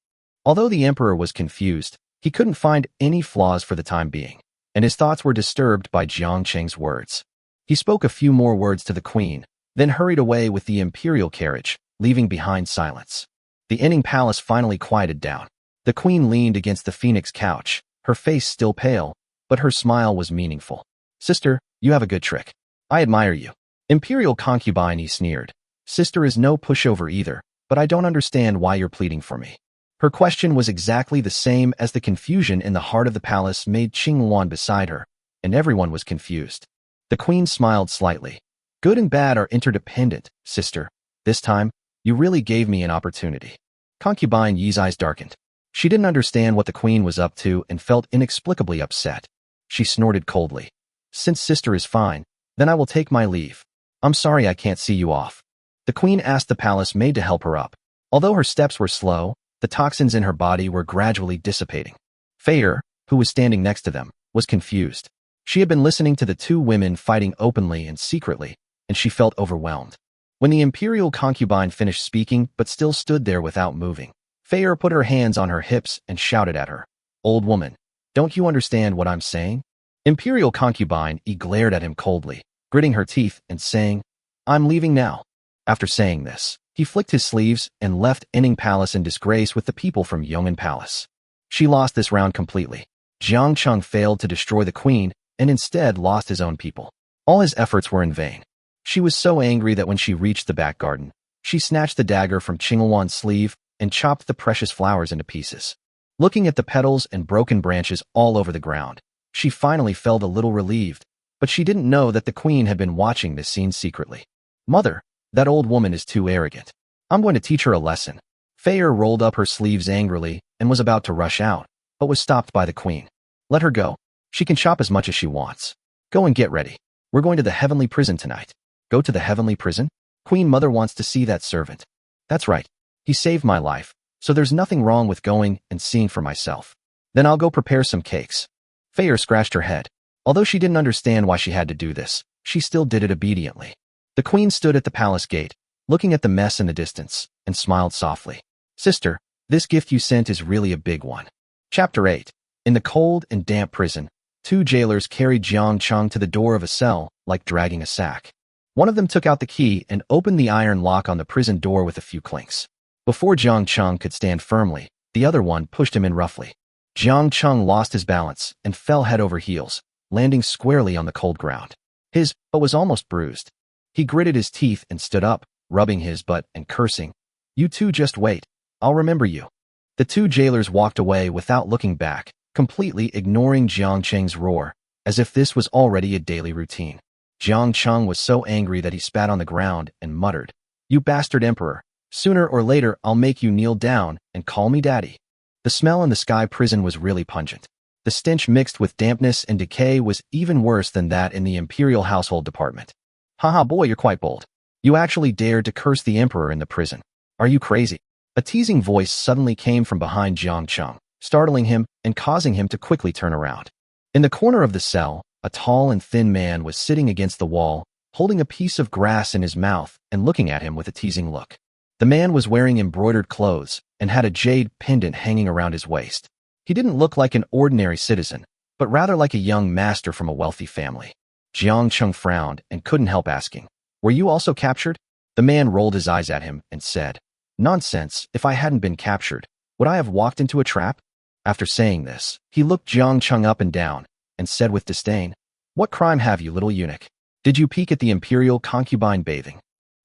Although the emperor was confused, he couldn't find any flaws for the time being, and his thoughts were disturbed by Jiang Qing's words. He spoke a few more words to the queen, then hurried away with the imperial carriage, leaving behind silence. The Enning Palace finally quieted down. The queen leaned against the phoenix couch, her face still pale, but her smile was meaningful. "Sister, you have a good trick. I admire you." "Imperial concubine," he sneered. "Sister is no pushover either, but I don't understand why you're pleading for me." Her question was exactly the same as the confusion in the heart of the palace made Qing Yuan beside her, and everyone was confused. The queen smiled slightly. "Good and bad are interdependent, sister. This time, you really gave me an opportunity." Concubine Yi's eyes darkened. She didn't understand what the queen was up to and felt inexplicably upset. She snorted coldly. "Since sister is fine, then I will take my leave. I'm sorry I can't see you off." The queen asked the palace maid to help her up. Although her steps were slow, the toxins in her body were gradually dissipating. Feier, who was standing next to them, was confused. She had been listening to the two women fighting openly and secretly, and she felt overwhelmed. When the imperial concubine finished speaking but still stood there without moving, Feier put her hands on her hips and shouted at her, "Old woman, don't you understand what I'm saying?" Imperial concubine glared at him coldly, gritting her teeth and saying, "I'm leaving now." After saying this, he flicked his sleeves and left Enning Palace in disgrace with the people from Yong'an Palace. She lost this round completely. Jiang Qing failed to destroy the queen and instead lost his own people. All his efforts were in vain. She was so angry that when she reached the back garden, she snatched the dagger from Qing Yuan's sleeve and chopped the precious flowers into pieces. Looking at the petals and broken branches all over the ground, she finally felt a little relieved, but she didn't know that the queen had been watching this scene secretly. "Mother, that old woman is too arrogant. I'm going to teach her a lesson." Feier rolled up her sleeves angrily and was about to rush out, but was stopped by the queen. "Let her go. She can shop as much as she wants. Go and get ready. We're going to the heavenly prison tonight." "Go to the heavenly prison?" "Queen Mother wants to see that servant." "That's right. He saved my life, so there's nothing wrong with going and seeing for myself. Then I'll go prepare some cakes." Feier scratched her head. Although she didn't understand why she had to do this, she still did it obediently. The queen stood at the palace gate, looking at the mess in the distance, and smiled softly. "Sister, this gift you sent is really a big one." Chapter 8. In the cold and damp prison, two jailers carried Jiang Qing to the door of a cell like dragging a sack. One of them took out the key and opened the iron lock on the prison door with a few clinks. Before Jiang Qing could stand firmly, The other one pushed him in roughly. Jiang Cheng lost his balance and fell head over heels, landing squarely on the cold ground. His butt was almost bruised. He gritted his teeth and stood up, rubbing his butt and cursing. "You two just wait. I'll remember you." The two jailers walked away without looking back, completely ignoring Jiang Cheng's roar, as if this was already a daily routine. Jiang Cheng was so angry that he spat on the ground and muttered, "You bastard emperor. Sooner or later I'll make you kneel down and call me daddy." The smell in the Sky Prison was really pungent. The stench mixed with dampness and decay was even worse than that in the Imperial Household Department. "Haha boy, you're quite bold. You actually dared to curse the emperor in the prison. Are you crazy?" A teasing voice suddenly came from behind Jiang Cheng, startling him and causing him to quickly turn around. In the corner of the cell, a tall and thin man was sitting against the wall, holding a piece of grass in his mouth and looking at him with a teasing look. The man was wearing embroidered clothes and had a jade pendant hanging around his waist. He didn't look like an ordinary citizen, but rather like a young master from a wealthy family. Jiang Cheng frowned and couldn't help asking, "Were you also captured?" The man rolled his eyes at him and said, "Nonsense, if I hadn't been captured, would I have walked into a trap?" After saying this, he looked Jiang Cheng up and down and said with disdain, "What crime have you, little eunuch? Did you peek at the imperial concubine bathing?"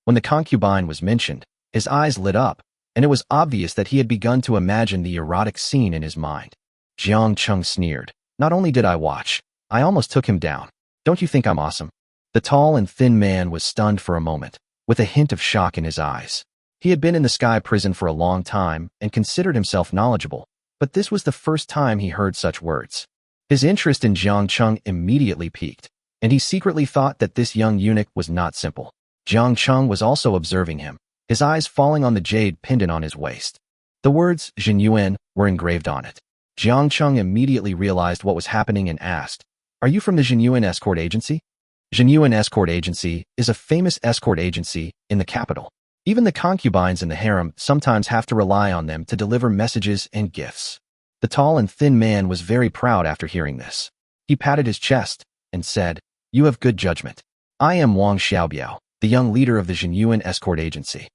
When the concubine was mentioned, his eyes lit up, and it was obvious that he had begun to imagine the erotic scene in his mind. Jiang Cheng sneered, "Not only did I watch, I almost took him down. Don't you think I'm awesome?" The tall and thin man was stunned for a moment, with a hint of shock in his eyes. He had been in the Sky Prison for a long time and considered himself knowledgeable, but this was the first time he heard such words. His interest in Jiang Cheng immediately piqued, and he secretly thought that this young eunuch was not simple. Jiang Cheng was also observing him, his eyes falling on the jade pendant on his waist. The words Zhen Yuan were engraved on it. Jiang Cheng immediately realized what was happening and asked, "Are you from the Zhen Yuan Escort Agency?" Zhen Yuan Escort Agency is a famous escort agency in the capital. Even the concubines in the harem sometimes have to rely on them to deliver messages and gifts. The tall and thin man was very proud after hearing this. He patted his chest and said, "You have good judgment. I am Wang Xiaobiao, the young leader of the Zhen Yuan Escort Agency."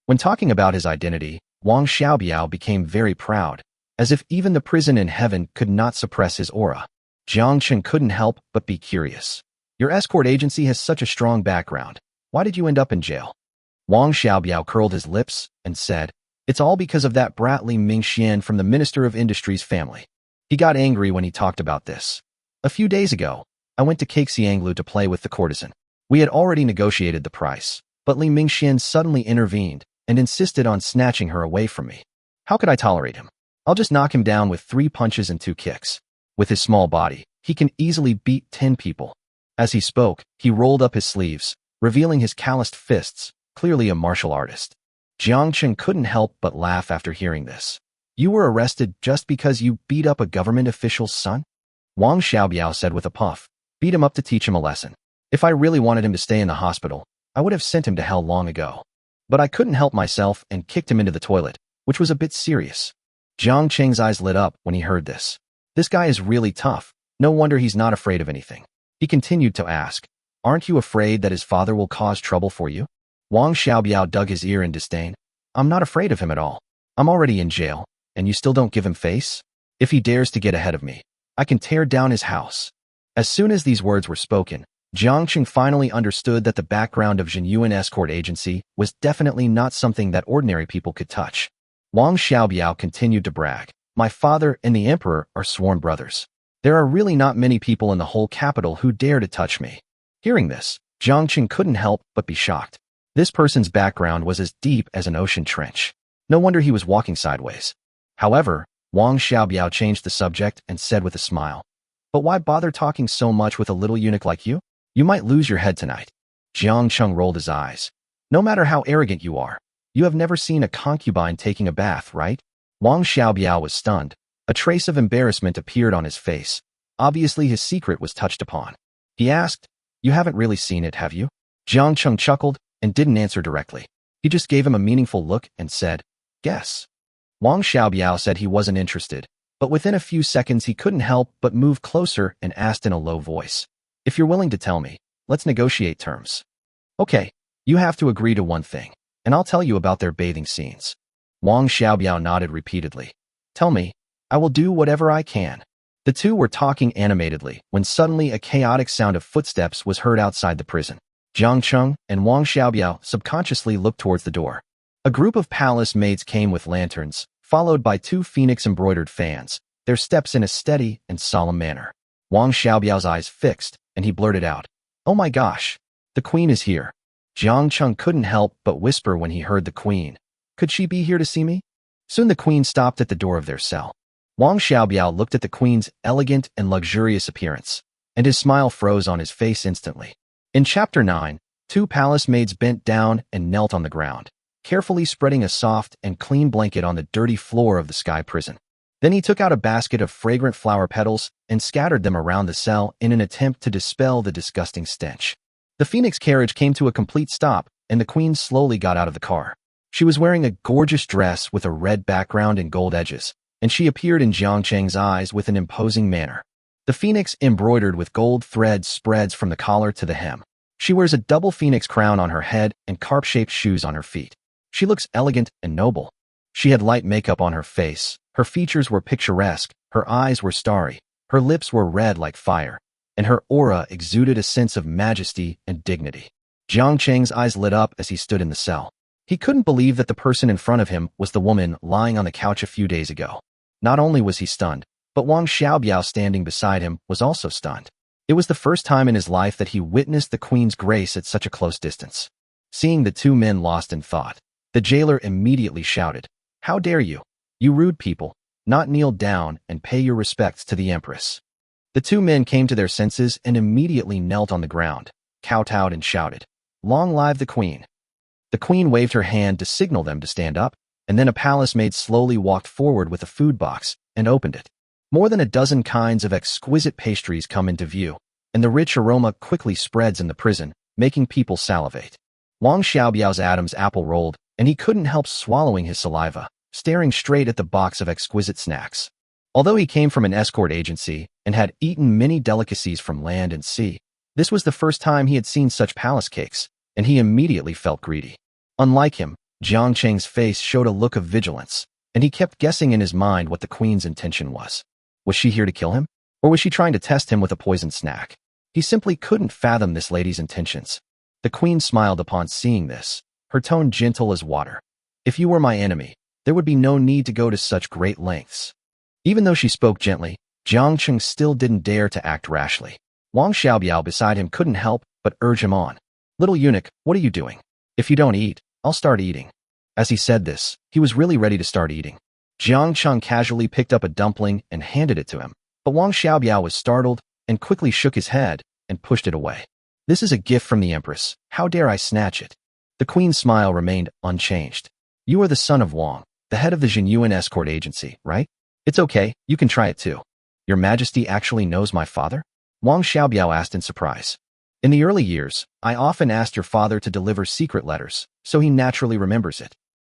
When talking about his identity, Wang Xiaobiao became very proud, as if even the prison in heaven could not suppress his aura. Jiang Cheng couldn't help but be curious. "Your escort agency has such a strong background. Why did you end up in jail?" Wang Xiaobiao curled his lips and said, "It's all because of that brat Li Mingxian from the Minister of Industry's family." He got angry when he talked about this. "A few days ago, I went to Caxianglu to play with the courtesan. We had already negotiated the price, but Li Mingxian suddenly intervened and insisted on snatching her away from me. How could I tolerate him? I'll just knock him down with 3 punches and 2 kicks. With his small body, he can easily beat 10 people." As he spoke, he rolled up his sleeves, revealing his calloused fists, clearly a martial artist. Jiang Cheng couldn't help but laugh after hearing this. "You were arrested just because you beat up a government official's son?" Wang Xiaobiao said with a puff, "Beat him up to teach him a lesson. If I really wanted him to stay in the hospital, I would have sent him to hell long ago. But I couldn't help myself and kicked him into the toilet, which was a bit serious." Jiang Cheng's eyes lit up when he heard this. This guy is really tough. No wonder he's not afraid of anything. He continued to ask, "Aren't you afraid that his father will cause trouble for you?" Wang Xiaobiao dug his ear in disdain. "I'm not afraid of him at all. I'm already in jail, and you still don't give him face? If he dares to get ahead of me, I can tear down his house." As soon as these words were spoken, Jiang Cheng finally understood that the background of Zhen Yuan Escort Agency was definitely not something that ordinary people could touch. Wang Xiaobiao continued to brag, "My father and the emperor are sworn brothers. There are really not many people in the whole capital who dare to touch me." Hearing this, Jiang Cheng couldn't help but be shocked. This person's background was as deep as an ocean trench. No wonder he was walking sideways. However, Wang Xiaobiao changed the subject and said with a smile, "But why bother talking so much with a little eunuch like you? You might lose your head tonight." Jiang Cheng rolled his eyes. "No matter how arrogant you are, you have never seen a concubine taking a bath, right?" Wang Xiaobiao was stunned. A trace of embarrassment appeared on his face. Obviously, his secret was touched upon. He asked, "You haven't really seen it, have you?" Jiang Cheng chuckled and didn't answer directly. He just gave him a meaningful look and said, "Guess." Wang Xiaobiao said he wasn't interested, but within a few seconds he couldn't help but move closer and asked in a low voice, "If you're willing to tell me, let's negotiate terms." "Okay, you have to agree to one thing, and I'll tell you about their bathing scenes." Wang Xiaobiao nodded repeatedly. Tell me, I will do whatever I can. The two were talking animatedly when suddenly a chaotic sound of footsteps was heard outside the prison. Jiang Cheng and Wang Xiaobiao subconsciously looked towards the door. A group of palace maids came with lanterns, followed by two phoenix-embroidered fans, their steps in a steady and solemn manner. Wang Xiaobiao's eyes fixed, and he blurted out, "Oh my gosh, the queen is here." Jiang Cheng couldn't help but whisper when he heard the queen. Could she be here to see me? Soon the queen stopped at the door of their cell. Wang Xiaobiao looked at the queen's elegant and luxurious appearance, and his smile froze on his face instantly. In Chapter 9, two palace maids bent down and knelt on the ground, carefully spreading a soft and clean blanket on the dirty floor of the Sky Prison. Then he took out a basket of fragrant flower petals and scattered them around the cell in an attempt to dispel the disgusting stench. The Phoenix carriage came to a complete stop, and the queen slowly got out of the car. She was wearing a gorgeous dress with a red background and gold edges, and she appeared in Jiang Cheng's eyes with an imposing manner. The phoenix embroidered with gold thread spreads from the collar to the hem. She wears a double phoenix crown on her head and carp-shaped shoes on her feet. She looks elegant and noble. She had light makeup on her face, her features were picturesque, her eyes were starry, her lips were red like fire, and her aura exuded a sense of majesty and dignity. Jiang Cheng's eyes lit up as he stood in the cell. He couldn't believe that the person in front of him was the woman lying on the couch a few days ago. Not only was he stunned, but Wang Xiaobiao standing beside him was also stunned. It was the first time in his life that he witnessed the queen's grace at such a close distance. Seeing the two men lost in thought, the jailer immediately shouted, "How dare you, you rude people, not kneel down and pay your respects to the empress." The two men came to their senses and immediately knelt on the ground, kowtowed and shouted, "Long live the queen." The queen waved her hand to signal them to stand up, and then a palace maid slowly walked forward with a food box and opened it. More than a dozen kinds of exquisite pastries come into view, and the rich aroma quickly spreads in the prison, making people salivate. Wang Xiaobiao's Adam's apple rolled, and he couldn't help swallowing his saliva, staring straight at the box of exquisite snacks. Although he came from an escort agency and had eaten many delicacies from land and sea, this was the first time he had seen such palace cakes, and he immediately felt greedy. Unlike him, Jiang Cheng's face showed a look of vigilance, and he kept guessing in his mind what the queen's intention was. Was she here to kill him? Or was she trying to test him with a poisoned snack? He simply couldn't fathom this lady's intentions. The queen smiled upon seeing this, her tone gentle as water. "If you were my enemy, there would be no need to go to such great lengths." Even though she spoke gently, Jiang Cheng still didn't dare to act rashly. Wang Xiaobiao beside him couldn't help but urge him on. "Little eunuch, what are you doing? If you don't eat, I'll start eating." As he said this, he was really ready to start eating. Jiang Cheng casually picked up a dumpling and handed it to him, but Wang Xiaobiao was startled and quickly shook his head and pushed it away. "This is a gift from the empress. How dare I snatch it?" The queen's smile remained unchanged. "You are the son of Wang, the head of the Jinyuan escort agency, right? It's okay, you can try it too." "Your majesty actually knows my father?" Wang Xiaobiao asked in surprise. "In the early years, I often asked your father to deliver secret letters, so he naturally remembers it."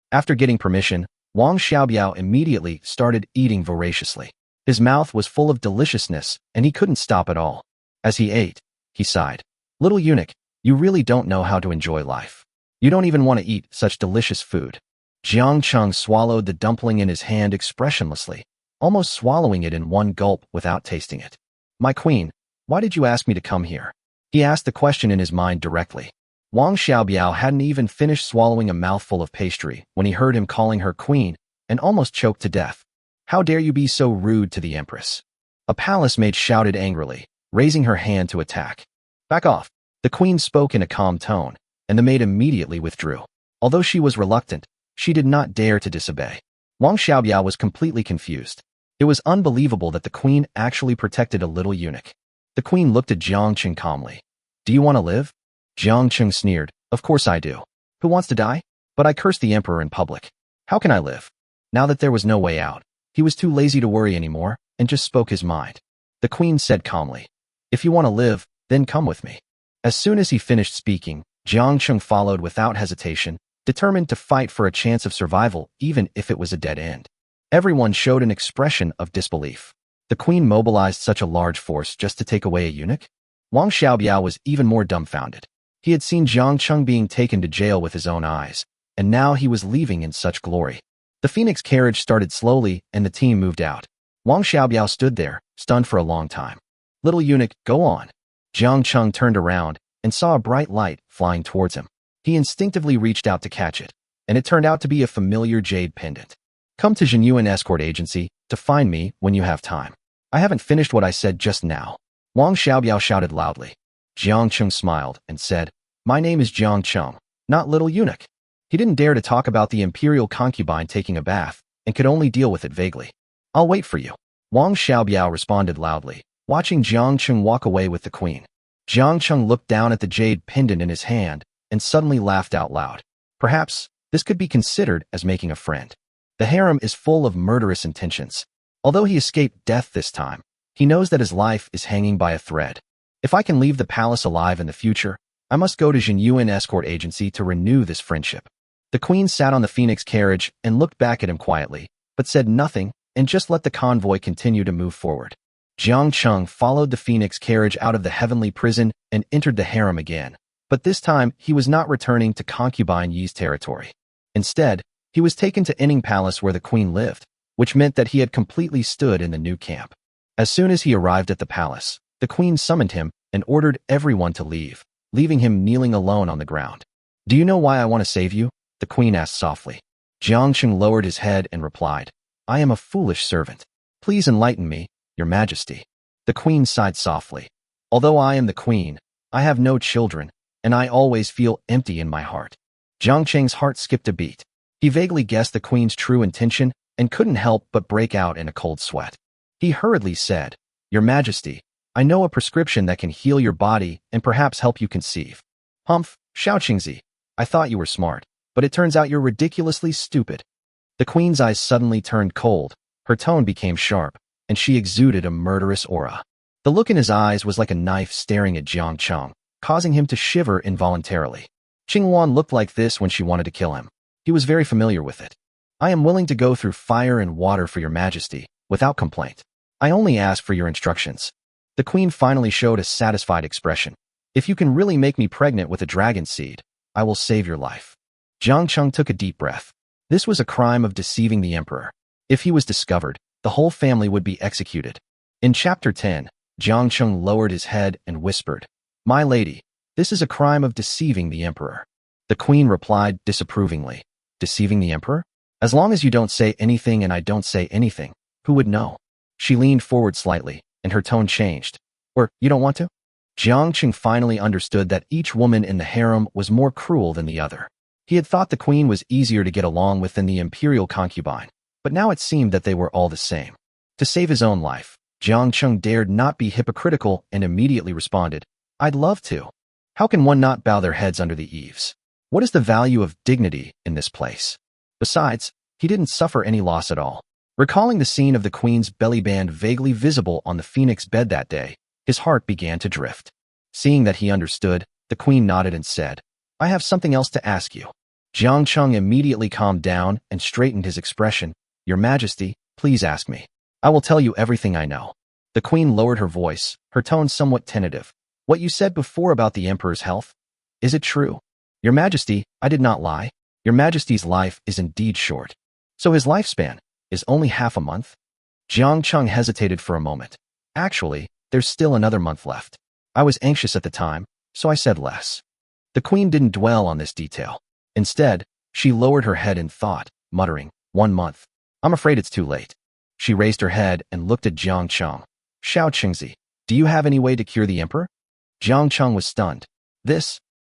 After getting permission, Wang Xiaobiao immediately started eating voraciously. His mouth was full of deliciousness, and he couldn't stop at all. As he ate, he sighed. "Little eunuch, you really don't know how to enjoy life. You don't even want to eat such delicious food." Jiang Cheng swallowed the dumpling in his hand expressionlessly, almost swallowing it in one gulp without tasting it. "My queen, why did you ask me to come here?" He asked the question in his mind directly. Wang Xiaobiao hadn't even finished swallowing a mouthful of pastry when he heard him calling her queen and almost choked to death. "How dare you be so rude to the empress?" A palace maid shouted angrily, raising her hand to attack. "Back off." The queen spoke in a calm tone, and the maid immediately withdrew. Although she was reluctant, she did not dare to disobey. Wang Xiaobiao was completely confused. It was unbelievable that the queen actually protected a little eunuch. The queen looked at Jiang Cheng calmly. "Do you want to live?" Jiang Cheng sneered. "Of course I do. Who wants to die? But I cursed the emperor in public. How can I live?" Now that there was no way out, he was too lazy to worry anymore and just spoke his mind. The queen said calmly, "If you want to live, then come with me." As soon as he finished speaking, Jiang Cheng followed without hesitation, determined to fight for a chance of survival even if it was a dead end. Everyone showed an expression of disbelief. The queen mobilized such a large force just to take away a eunuch? Wang Xiaobiao was even more dumbfounded. He had seen Jiang Cheng being taken to jail with his own eyes, and now he was leaving in such glory. The Phoenix carriage started slowly and the team moved out. Wang Xiaobiao stood there, stunned for a long time. Little eunuch, go on. Jiang Cheng turned around and saw a bright light flying towards him. He instinctively reached out to catch it, and it turned out to be a familiar jade pendant. Come to Jinyuan Escort Agency to find me when you have time. I haven't finished what I said just now. Wang Xiaobiao shouted loudly. Jiang Cheng smiled and said, my name is Jiang Cheng, not Little Eunuch. He didn't dare to talk about the imperial concubine taking a bath and could only deal with it vaguely. I'll wait for you. Wang Xiaobiao responded loudly, watching Jiang Cheng walk away with the queen. Jiang Cheng looked down at the jade pendant in his hand and suddenly laughed out loud. Perhaps this could be considered as making a friend. The harem is full of murderous intentions. Although he escaped death this time, he knows that his life is hanging by a thread. If I can leave the palace alive in the future, I must go to Jinyuan Escort Agency to renew this friendship. The queen sat on the Phoenix carriage and looked back at him quietly, but said nothing and just let the convoy continue to move forward. Jiang Cheng followed the Phoenix carriage out of the heavenly prison and entered the harem again, but this time he was not returning to concubine Yi's territory. Instead, he was taken to Inning Palace where the queen lived, which meant that he had completely stood in the new camp. As soon as he arrived at the palace, the queen summoned him and ordered everyone to leave, leaving him kneeling alone on the ground. Do you know why I want to save you? The queen asked softly. Jiang Cheng lowered his head and replied, I am a foolish servant. Please enlighten me, Your Majesty. The queen sighed softly. Although I am the queen, I have no children, and I always feel empty in my heart. Jiang Cheng's heart skipped a beat. He vaguely guessed the queen's true intention and couldn't help but break out in a cold sweat. He hurriedly said, Your Majesty, I know a prescription that can heal your body and perhaps help you conceive. Humph, Xiaoqingzi, I thought you were smart, but it turns out you're ridiculously stupid. The queen's eyes suddenly turned cold, her tone became sharp, and she exuded a murderous aura. The look in his eyes was like a knife staring at Jiang Cheng, causing him to shiver involuntarily. Qinghuan looked like this when she wanted to kill him. He was very familiar with it. I am willing to go through fire and water for your majesty, without complaint. I only ask for your instructions. The queen finally showed a satisfied expression. If you can really make me pregnant with a dragon seed, I will save your life. Jiang Cheng took a deep breath. This was a crime of deceiving the emperor. If he was discovered, the whole family would be executed. In Chapter 10, Jiang Cheng lowered his head and whispered, My lady, this is a crime of deceiving the emperor. The queen replied disapprovingly, Deceiving the emperor? As long as you don't say anything and I don't say anything, who would know? She leaned forward slightly, and her tone changed. Or, you don't want to? Jiang Cheng finally understood that each woman in the harem was more cruel than the other. He had thought the queen was easier to get along with than the imperial concubine, but now it seemed that they were all the same. To save his own life, Jiang Cheng dared not be hypocritical and immediately responded, I'd love to. How can one not bow their heads under the eaves? What is the value of dignity in this place? Besides, he didn't suffer any loss at all. Recalling the scene of the queen's belly band vaguely visible on the Phoenix bed that day, his heart began to drift. Seeing that he understood, the queen nodded and said, I have something else to ask you. Jiang Cheng immediately calmed down and straightened his expression. Your Majesty, please ask me. I will tell you everything I know. The queen lowered her voice, her tone somewhat tentative. What you said before about the emperor's health? Is it true? Your Majesty, I did not lie. Your Majesty's life is indeed short. So his lifespan is only half a month? Jiang Cheng hesitated for a moment. Actually, there's still another month left. I was anxious at the time, so I said less. The queen didn't dwell on this detail. Instead, she lowered her head in thought, muttering, 1 month. I'm afraid it's too late. She raised her head and looked at Jiang Cheng. Xiaoqingzi, do you have any way to cure the emperor? Jiang Cheng was stunned.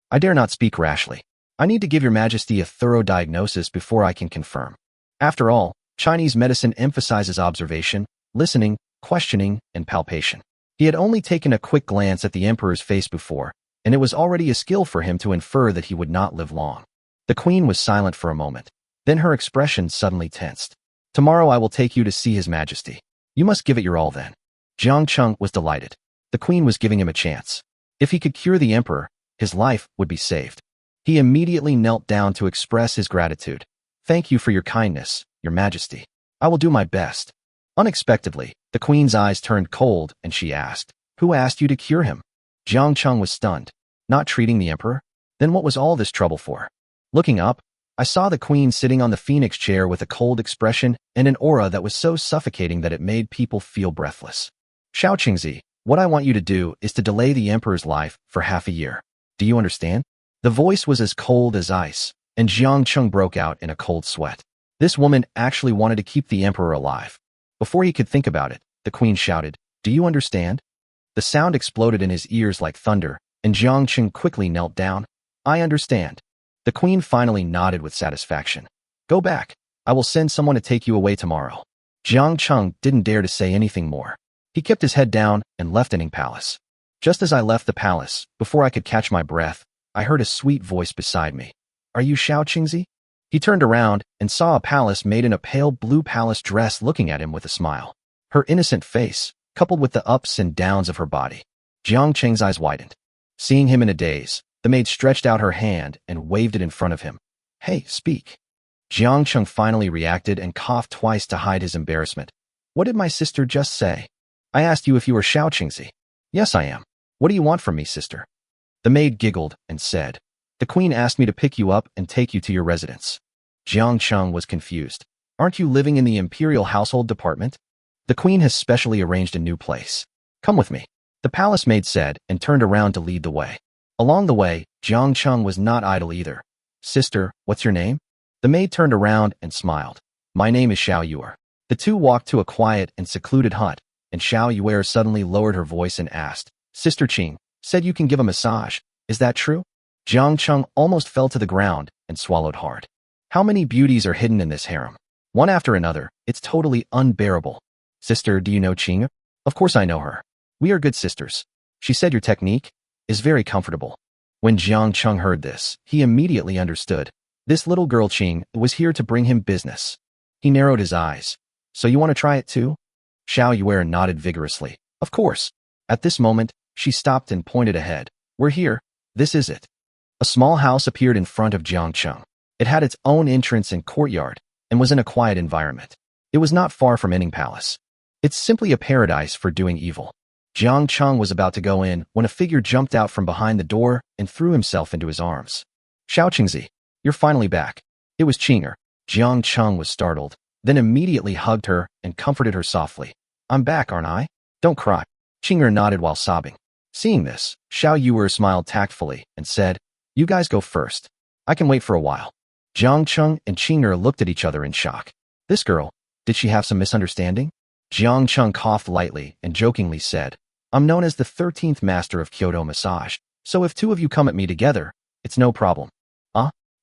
I dare not speak rashly. I need to give your majesty a thorough diagnosis before I can confirm. After all, Chinese medicine emphasizes observation, listening, questioning, and palpation. He had only taken a quick glance at the emperor's face before, and it was already a skill for him to infer that he would not live long. The queen was silent for a moment. Then her expression suddenly tensed. Tomorrow I will take you to see his majesty. You must give it your all then. Jiang Cheng was delighted. The queen was giving him a chance. If he could cure the emperor, his life would be saved. He immediately knelt down to express his gratitude. Thank you for your kindness, your majesty. I will do my best. Unexpectedly, the queen's eyes turned cold and she asked, Who asked you to cure him? Jiang Cheng was stunned. Not treating the emperor? Then what was all this trouble for? Looking up, I saw the queen sitting on the phoenix chair with a cold expression and an aura that was so suffocating that it made people feel breathless. Xiao Qingzi, what I want you to do is to delay the emperor's life for half a year. Do you understand? The voice was as cold as ice, and Jiang Cheng broke out in a cold sweat. This woman actually wanted to keep the emperor alive. Before he could think about it, the queen shouted, "Do you understand?" The sound exploded in his ears like thunder, and Jiang Cheng quickly knelt down. "I understand." The queen finally nodded with satisfaction. "Go back. I will send someone to take you away tomorrow." Jiang Cheng didn't dare to say anything more. He kept his head down and left Enning Palace. Just as I left the palace, before I could catch my breath, I heard a sweet voice beside me. "Are you Xiao Qingzi?" He turned around and saw a palace maid in a pale blue palace dress looking at him with a smile. Her innocent face, coupled with the ups and downs of her body. Jiang Cheng's eyes widened. Seeing him in a daze, the maid stretched out her hand and waved it in front of him. "Hey, speak." Jiang Cheng finally reacted and coughed twice to hide his embarrassment. "What did my sister just say?" "I asked you if you were Xiao Qingzi." "Yes, I am. What do you want from me, sister?" The maid giggled and said, "The queen asked me to pick you up and take you to your residence." Jiang Cheng was confused. "Aren't you living in the imperial household department?" "The queen has specially arranged a new place. Come with me," the palace maid said and turned around to lead the way. Along the way, Jiang Cheng was not idle either. "Sister, what's your name?" The maid turned around and smiled. "My name is Xiao Yuer." The two walked to a quiet and secluded hut, and Xiao Yuer suddenly lowered her voice and asked, "Sister Qing said you can give a massage. Is that true?" Jiang Cheng almost fell to the ground and swallowed hard. How many beauties are hidden in this harem? One after another, it's totally unbearable. "Sister, do you know Qing?" "Of course I know her. We are good sisters. She said your technique is very comfortable." When Jiang Cheng heard this, he immediately understood. This little girl Qing was here to bring him business. He narrowed his eyes. "So you want to try it too?" Xiao Yuer nodded vigorously. "Of course." At this moment, she stopped and pointed ahead. "We're here. This is it." A small house appeared in front of Jiang Cheng. It had its own entrance and courtyard, and was in a quiet environment. It was not far from Enning Palace. It's simply a paradise for doing evil. Jiang Cheng was about to go in when a figure jumped out from behind the door and threw himself into his arms. "Xiao Qingzi, you're finally back." It was Qing'er. Jiang Cheng was startled, then immediately hugged her and comforted her softly. "I'm back, aren't I? Don't cry." Qing'er nodded while sobbing. Seeing this, Xiao Yuer smiled tactfully and said, "You guys go first. I can wait for a while." Jiang Cheng and Qing'er looked at each other in shock. This girl, did she have some misunderstanding? Jiang Cheng coughed lightly and jokingly said, "I'm known as the 13th master of Kyoto massage, so if two of you come at me together, it's no problem."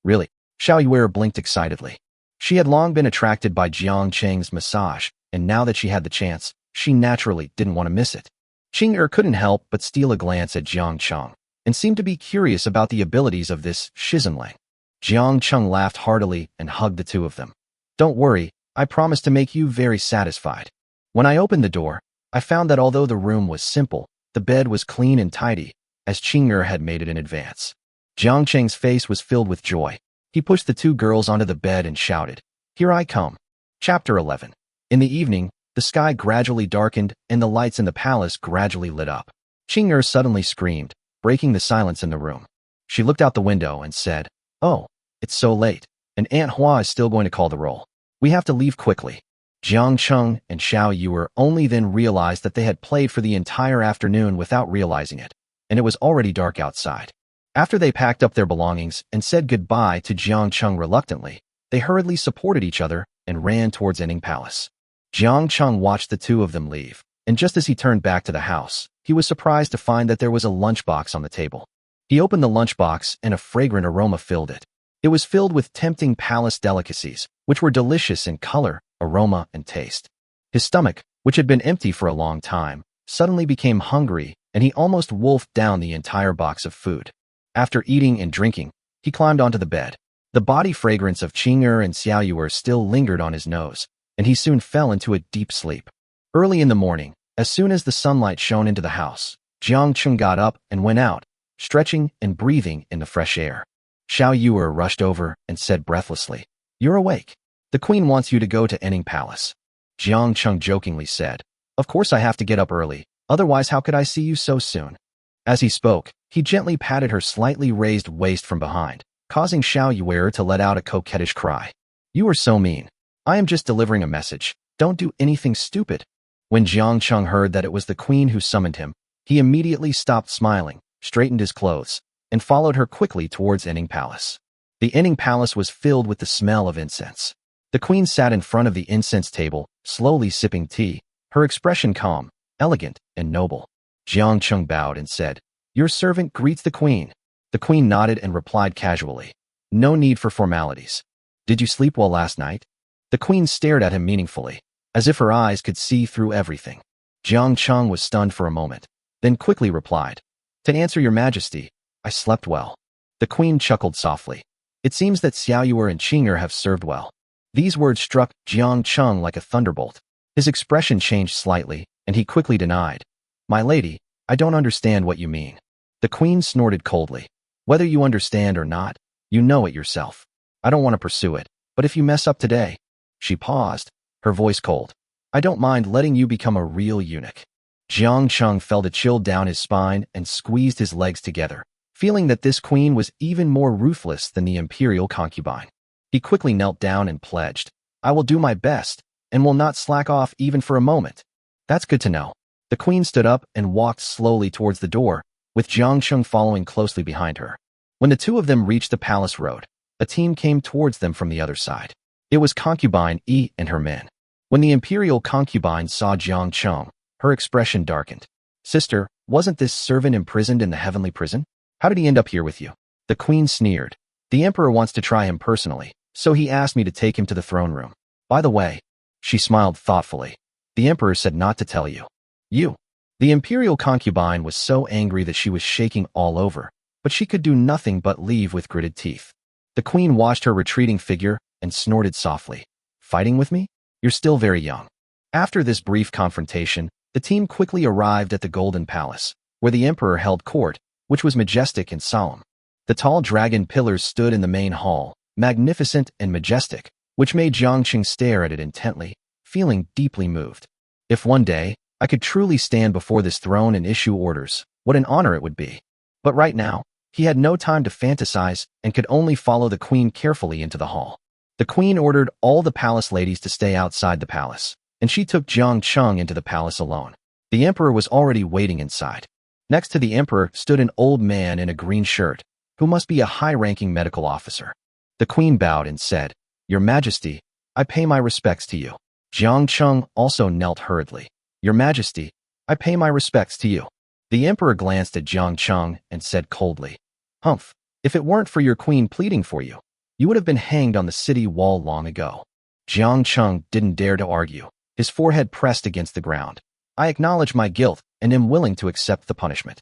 Really? Xiao Yuer blinked excitedly. She had long been attracted by Jiang Cheng's massage, and now that she had the chance, she naturally didn't want to miss it. Qing'er couldn't help but steal a glance at Jiang Cheng, and seemed to be curious about the abilities of this Shizenlang. Jiang Cheng laughed heartily and hugged the two of them. "Don't worry, I promise to make you very satisfied." When I opened the door, I found that although the room was simple, the bed was clean and tidy, as Qing'er had made it in advance. Jiang Cheng's face was filled with joy. He pushed the two girls onto the bed and shouted, "Here I come." Chapter 11. In the evening, the sky gradually darkened and the lights in the palace gradually lit up. Qing'er suddenly screamed, breaking the silence in the room. She looked out the window and said, "Oh, it's so late, and Aunt Hua is still going to call the roll. We have to leave quickly." Jiang Cheng and Xiao Yuer only then realized that they had played for the entire afternoon without realizing it, and it was already dark outside. After they packed up their belongings and said goodbye to Jiang Cheng reluctantly, they hurriedly supported each other and ran towards Enning Palace. Jiang Cheng watched the two of them leave, and just as he turned back to the house, he was surprised to find that there was a lunchbox on the table. He opened the lunchbox and a fragrant aroma filled it. It was filled with tempting palace delicacies, which were delicious in color, aroma, and taste. His stomach, which had been empty for a long time, suddenly became hungry, and he almost wolfed down the entire box of food. After eating and drinking, he climbed onto the bed. The body fragrance of Qing'er and Xiao Yuer still lingered on his nose, and he soon fell into a deep sleep. Early in the morning, as soon as the sunlight shone into the house, Jiang Cheng got up and went out, stretching and breathing in the fresh air. Xiao Yuer rushed over and said breathlessly, "You're awake. The queen wants you to go to Enning Palace." Jiang Cheng jokingly said, "Of course I have to get up early, otherwise how could I see you so soon?" As he spoke, he gently patted her slightly raised waist from behind, causing Xiao Yuer to let out a coquettish cry. You are so mean. I am just delivering a message. Don't do anything stupid. When Jiang Cheng heard that it was the queen who summoned him, he immediately stopped smiling, straightened his clothes, and followed her quickly towards Inning Palace. The Inning Palace was filled with the smell of incense. The queen sat in front of the incense table, slowly sipping tea, her expression calm, elegant, and noble. Jiang Cheng bowed and said, Your servant greets the queen. The queen nodded and replied casually, No need for formalities. Did you sleep well last night? The queen stared at him meaningfully, as if her eyes could see through everything. Jiang Cheng was stunned for a moment, then quickly replied, To answer your majesty, I slept well. The queen chuckled softly. It seems that Xiao Yuer and Qing'er have served well. These words struck Jiang Cheng like a thunderbolt. His expression changed slightly, and he quickly denied. My lady, I don't understand what you mean. The queen snorted coldly. Whether you understand or not, you know it yourself. I don't want to pursue it, but if you mess up today. She paused, her voice cold. I don't mind letting you become a real eunuch. Jiang Cheng felt a chill down his spine and squeezed his legs together, feeling that this queen was even more ruthless than the imperial concubine. He quickly knelt down and pledged, I will do my best, and will not slack off even for a moment. That's good to know. The queen stood up and walked slowly towards the door, with Jiang Cheng following closely behind her. When the two of them reached the palace road, a team came towards them from the other side. It was concubine Yi and her men. When the imperial concubine saw Jiang Cheng, her expression darkened. Sister, wasn't this servant imprisoned in the heavenly prison? How did he end up here with you? The queen sneered. The emperor wants to try him personally, so he asked me to take him to the throne room. By the way, she smiled thoughtfully. The emperor said not to tell you. You. The imperial concubine was so angry that she was shaking all over, but she could do nothing but leave with gritted teeth. The queen watched her retreating figure and snorted softly. Fighting with me? You're still very young. After this brief confrontation, the team quickly arrived at the Golden Palace, where the emperor held court, which was majestic and solemn. The tall dragon pillars stood in the main hall, magnificent and majestic, which made Jiang Cheng stare at it intently, feeling deeply moved. If one day, I could truly stand before this throne and issue orders, what an honor it would be. But right now, he had no time to fantasize and could only follow the queen carefully into the hall. The queen ordered all the palace ladies to stay outside the palace, and she took Jiang Cheng into the palace alone. The emperor was already waiting inside. Next to the emperor stood an old man in a green shirt, who must be a high-ranking medical officer. The queen bowed and said, Your Majesty, I pay my respects to you. Jiang Cheng also knelt hurriedly. Your Majesty, I pay my respects to you. The emperor glanced at Jiang Cheng and said coldly, Humph, if it weren't for your queen pleading for you, you would have been hanged on the city wall long ago. Jiang Cheng didn't dare to argue, his forehead pressed against the ground. I acknowledge my guilt and am willing to accept the punishment.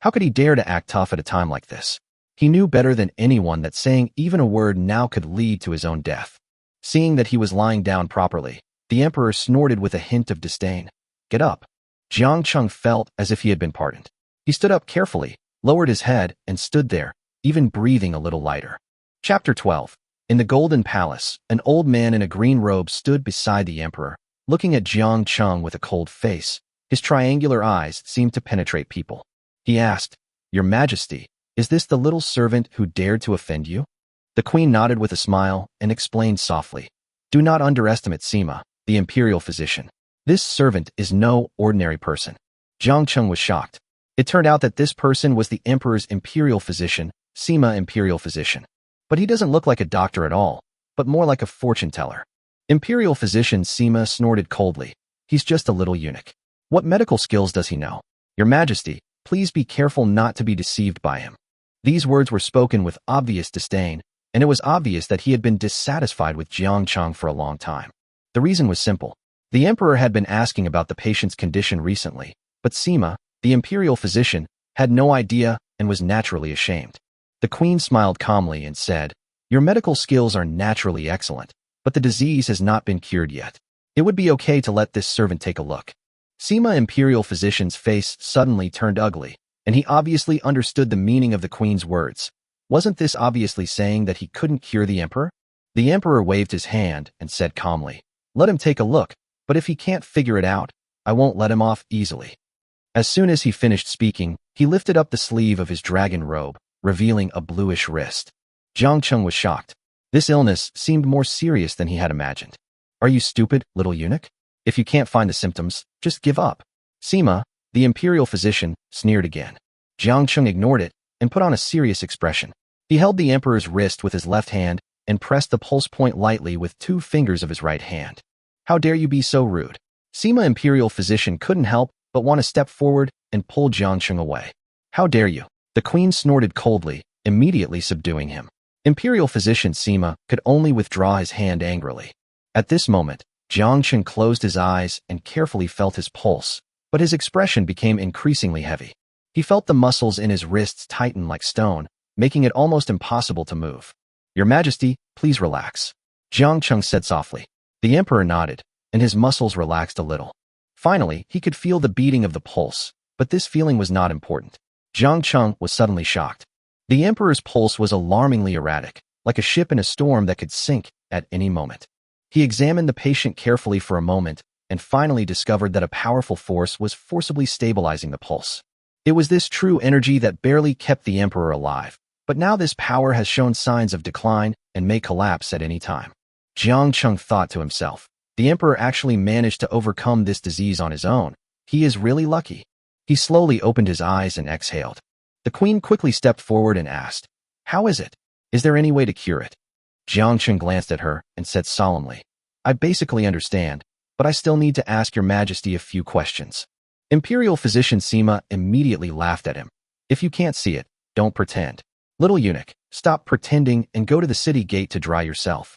How could he dare to act tough at a time like this? He knew better than anyone that saying even a word now could lead to his own death. Seeing that he was lying down properly, the emperor snorted with a hint of disdain. Get up. Jiang Cheng felt as if he had been pardoned. He stood up carefully, lowered his head, and stood there, even breathing a little lighter. Chapter 12. In the Golden Palace, an old man in a green robe stood beside the emperor, looking at Jiang Cheng with a cold face. His triangular eyes seemed to penetrate people. He asked, Your Majesty, is this the little servant who dared to offend you? The queen nodded with a smile and explained softly, Do not underestimate Sima, the imperial physician. This servant is no ordinary person. Jiang Cheng was shocked. It turned out that this person was the emperor's imperial physician, Sima imperial physician. But he doesn't look like a doctor at all, but more like a fortune teller. Imperial physician Sima snorted coldly. He's just a little eunuch. What medical skills does he know? Your Majesty, please be careful not to be deceived by him. These words were spoken with obvious disdain, and it was obvious that he had been dissatisfied with Jiang Cheng for a long time. The reason was simple. The emperor had been asking about the patient's condition recently, but Sima, the imperial physician, had no idea and was naturally ashamed. The queen smiled calmly and said, Your medical skills are naturally excellent, but the disease has not been cured yet. It would be okay to let this servant take a look. Sima imperial physician's face suddenly turned ugly, and he obviously understood the meaning of the queen's words. Wasn't this obviously saying that he couldn't cure the emperor? The emperor waved his hand and said calmly, Let him take a look, but if he can't figure it out, I won't let him off easily. As soon as he finished speaking, he lifted up the sleeve of his dragon robe, revealing a bluish wrist. Jiang Cheng was shocked. This illness seemed more serious than he had imagined. Are you stupid, little eunuch? If you can't find the symptoms, just give up. Sima, the imperial physician, sneered again. Jiang Cheng ignored it and put on a serious expression. He held the emperor's wrist with his left hand and pressed the pulse point lightly with 2 fingers of his right hand. How dare you be so rude? Sima imperial physician couldn't help but want to step forward and pull Jiang Cheng away. How dare you? The queen snorted coldly, immediately subduing him. Imperial physician Sima could only withdraw his hand angrily. At this moment, Jiang Cheng closed his eyes and carefully felt his pulse, but his expression became increasingly heavy. He felt the muscles in his wrists tighten like stone, making it almost impossible to move. Your Majesty, please relax. Jiang Cheng said softly. The emperor nodded, and his muscles relaxed a little. Finally, he could feel the beating of the pulse, but this feeling was not important. Jiang Cheng was suddenly shocked. The emperor's pulse was alarmingly erratic, like a ship in a storm that could sink at any moment. He examined the patient carefully for a moment and finally discovered that a powerful force was forcibly stabilizing the pulse. It was this true energy that barely kept the emperor alive, but now this power has shown signs of decline and may collapse at any time. Jiang Cheng thought to himself, the emperor actually managed to overcome this disease on his own. He is really lucky. He slowly opened his eyes and exhaled. The queen quickly stepped forward and asked, how is it? Is there any way to cure it? Jiang Cheng glanced at her and said solemnly, I basically understand, but I still need to ask your Majesty a few questions. Imperial physician Sima immediately laughed at him. If you can't see it, don't pretend. Little eunuch, stop pretending and go to the city gate to dry yourself.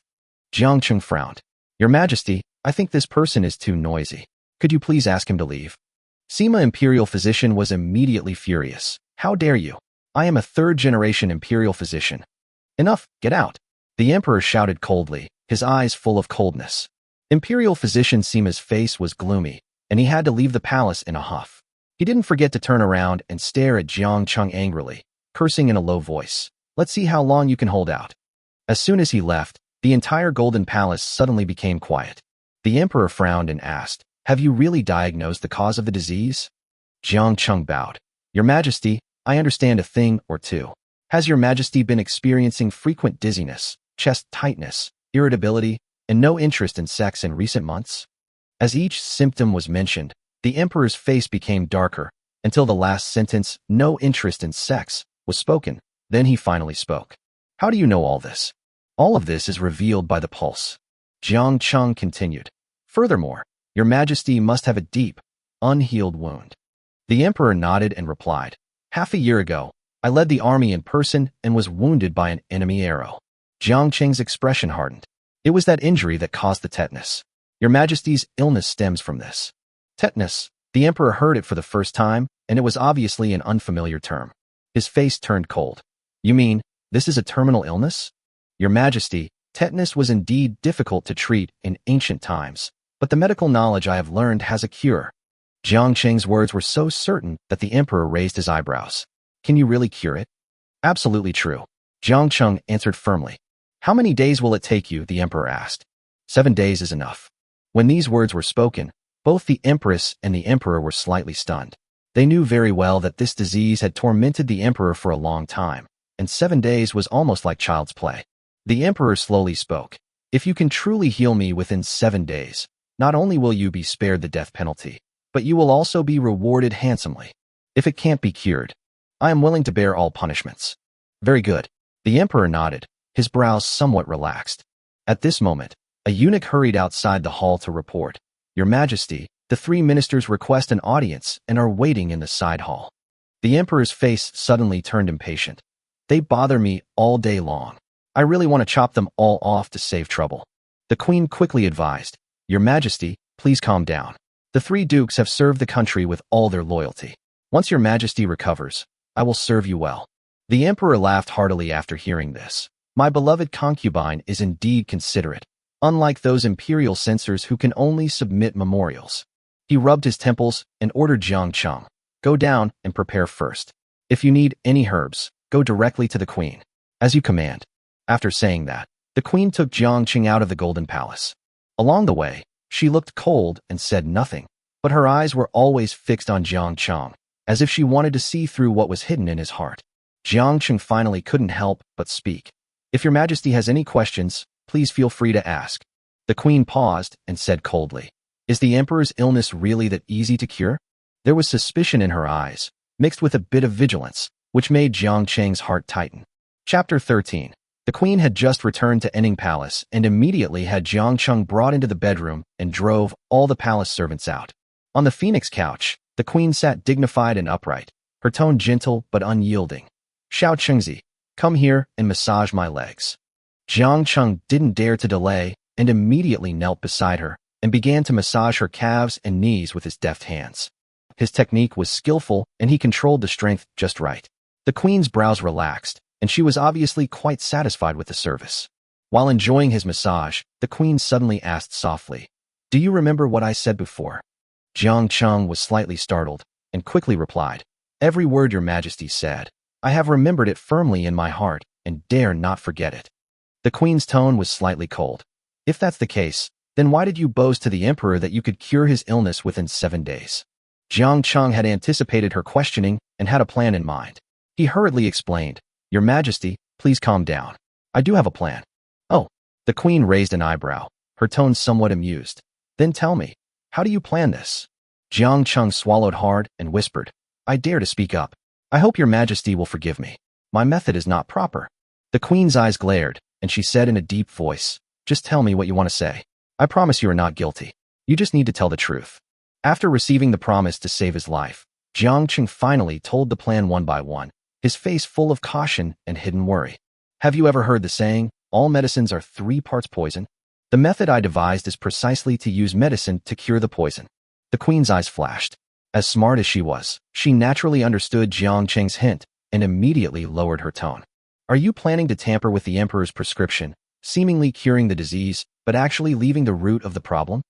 Jiang Cheng frowned. Your Majesty, I think this person is too noisy. Could you please ask him to leave? Sima imperial physician was immediately furious. How dare you? I am a 3rd-generation imperial physician. Enough, get out. The emperor shouted coldly, his eyes full of coldness. Imperial physician Sima's face was gloomy, and he had to leave the palace in a huff. He didn't forget to turn around and stare at Jiang Cheng angrily, cursing in a low voice. Let's see how long you can hold out. As soon as he left, the entire Golden Palace suddenly became quiet. The emperor frowned and asked, have you really diagnosed the cause of the disease? Jiang Cheng bowed. Your Majesty, I understand a thing or two. Has your Majesty been experiencing frequent dizziness, chest tightness, irritability, and no interest in sex in recent months? As each symptom was mentioned, the emperor's face became darker, until the last sentence, no interest in sex, was spoken. Then he finally spoke. How do you know all this? All of this is revealed by the pulse. Jiang Cheng continued. Furthermore, your Majesty must have a deep, unhealed wound. The emperor nodded and replied, half a year ago, I led the army in person and was wounded by an enemy arrow. Jiang Cheng's expression hardened. It was that injury that caused the tetanus. Your Majesty's illness stems from this. Tetanus. The emperor heard it for the first time, and it was obviously an unfamiliar term. His face turned cold. You mean, this is a terminal illness? Your Majesty, tetanus was indeed difficult to treat in ancient times, but the medical knowledge I have learned has a cure. Jiang Cheng's words were so certain that the emperor raised his eyebrows. Can you really cure it? Absolutely true. Jiang Cheng answered firmly. How many days will it take you? The emperor asked. 7 days is enough. When these words were spoken, both the empress and the emperor were slightly stunned. They knew very well that this disease had tormented the emperor for a long time, and 7 days was almost like child's play. The emperor slowly spoke. If you can truly heal me within 7 days, not only will you be spared the death penalty, but you will also be rewarded handsomely. If it can't be cured, I am willing to bear all punishments. Very good. The emperor nodded, his brows somewhat relaxed. At this moment, a eunuch hurried outside the hall to report. Your Majesty, the 3 ministers request an audience and are waiting in the side hall. The emperor's face suddenly turned impatient. They bother me all day long. I really want to chop them all off to save trouble. The queen quickly advised, Your Majesty, please calm down. The 3 dukes have served the country with all their loyalty. Once your Majesty recovers, I will serve you well. The emperor laughed heartily after hearing this. My beloved concubine is indeed considerate, unlike those imperial censors who can only submit memorials. He rubbed his temples and ordered Jiang Cheng, go down and prepare first. If you need any herbs, go directly to the queen. As you command. After saying that, the queen took Jiang Cheng out of the Golden Palace. Along the way, she looked cold and said nothing, but her eyes were always fixed on Jiang Cheng, as if she wanted to see through what was hidden in his heart. Jiang Cheng finally couldn't help but speak. If your majesty has any questions, please feel free to ask. The queen paused and said coldly, is the emperor's illness really that easy to cure? There was suspicion in her eyes, mixed with a bit of vigilance, which made Jiang Cheng's heart tighten. Chapter 13. The queen had just returned to Enning Palace and immediately had Jiang Cheng brought into the bedroom and drove all the palace servants out. On the phoenix couch, the queen sat dignified and upright, her tone gentle but unyielding. Xiao Chengzi, come here and massage my legs. Jiang Cheng didn't dare to delay and immediately knelt beside her and began to massage her calves and knees with his deft hands. His technique was skillful and he controlled the strength just right. The queen's brows relaxed, and she was obviously quite satisfied with the service. While enjoying his massage, the queen suddenly asked softly, do you remember what I said before? Jiang Cheng was slightly startled and quickly replied, every word your majesty said. I have remembered it firmly in my heart and dare not forget it. The queen's tone was slightly cold. If that's the case, then why did you boast to the emperor that you could cure his illness within 7 days? Jiang Cheng had anticipated her questioning and had a plan in mind. He hurriedly explained, your majesty, please calm down. I do have a plan. Oh, the queen raised an eyebrow, her tone somewhat amused. Then tell me, how do you plan this? Jiang Cheng swallowed hard and whispered, I dare to speak up. I hope your majesty will forgive me. My method is not proper. The queen's eyes glared, and she said in a deep voice, just tell me what you want to say. I promise you are not guilty. You just need to tell the truth. After receiving the promise to save his life, Jiang Cheng finally told the plan one by one, his face full of caution and hidden worry. Have you ever heard the saying, all medicines are 3 parts poison? The method I devised is precisely to use medicine to cure the poison. The queen's eyes flashed. As smart as she was, she naturally understood Jiang Cheng's hint and immediately lowered her tone. Are you planning to tamper with the emperor's prescription, seemingly curing the disease, but actually leaving the root of the problem?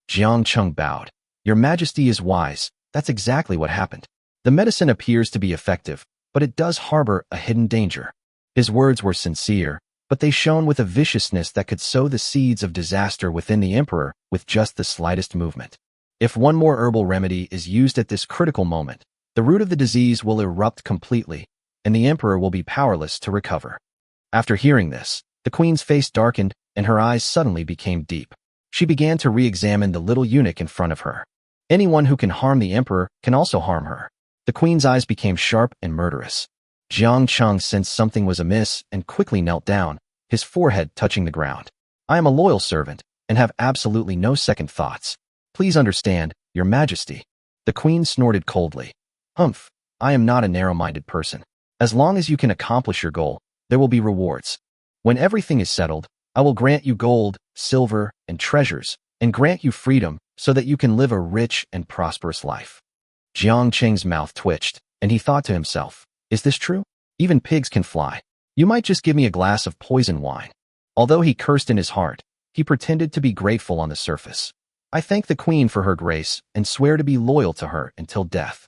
Jiang Cheng bowed. Your majesty is wise. That's exactly what happened. The medicine appears to be effective, but it does harbor a hidden danger. His words were sincere, but they shone with a viciousness that could sow the seeds of disaster within the emperor with just the slightest movement. If one more herbal remedy is used at this critical moment, the root of the disease will erupt completely, and the emperor will be powerless to recover. After hearing this, the queen's face darkened and her eyes suddenly became deep. She began to re-examine the little eunuch in front of her. Anyone who can harm the emperor can also harm her. The queen's eyes became sharp and murderous. Jiang Cheng sensed something was amiss and quickly knelt down, his forehead touching the ground. I am a loyal servant and have absolutely no second thoughts. Please understand, your majesty. The queen snorted coldly. Humph, I am not a narrow-minded person. As long as you can accomplish your goal, there will be rewards. When everything is settled, I will grant you gold, silver, and treasures, and grant you freedom so that you can live a rich and prosperous life. Jiang Cheng's mouth twitched, and he thought to himself, is this true? Even pigs can fly. You might just give me a glass of poison wine. Although he cursed in his heart, he pretended to be grateful on the surface. I thank the queen for her grace and swear to be loyal to her until death.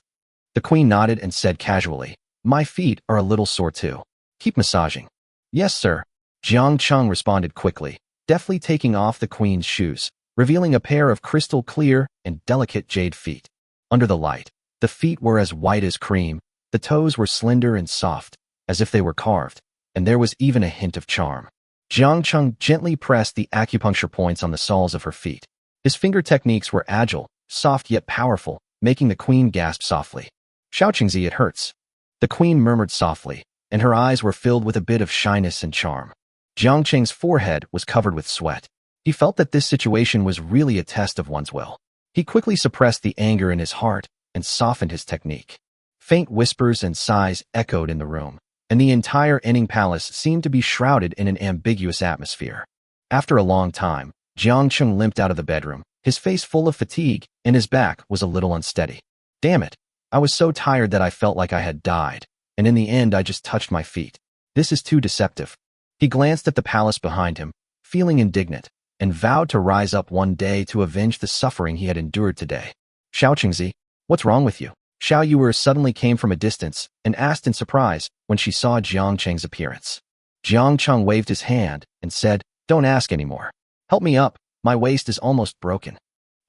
The queen nodded and said casually, my feet are a little sore too. Keep massaging. Yes, sir. Jiang Cheng responded quickly, deftly taking off the queen's shoes, revealing a pair of crystal clear and delicate jade feet. Under the light, the feet were as white as cream, the toes were slender and soft, as if they were carved, and there was even a hint of charm. Jiang Cheng gently pressed the acupuncture points on the soles of her feet. His finger techniques were agile, soft yet powerful, making the queen gasp softly. Xiao Chengzi, it hurts. The queen murmured softly, and her eyes were filled with a bit of shyness and charm. Jiang Cheng's forehead was covered with sweat. He felt that this situation was really a test of one's will. He quickly suppressed the anger in his heart and softened his technique. Faint whispers and sighs echoed in the room, and the entire Enning Palace seemed to be shrouded in an ambiguous atmosphere. After a long time, Jiang Cheng limped out of the bedroom, his face full of fatigue, and his back was a little unsteady. Damn it, I was so tired that I felt like I had died, and in the end I just touched my feet. This is too deceptive. He glanced at the palace behind him, feeling indignant, and vowed to rise up one day to avenge the suffering he had endured today. Xiao Chengzi, what's wrong with you? Xiao Yuer suddenly came from a distance and asked in surprise when she saw Jiang Cheng's appearance. Jiang Cheng waved his hand and said, don't ask anymore. Help me up, my waist is almost broken.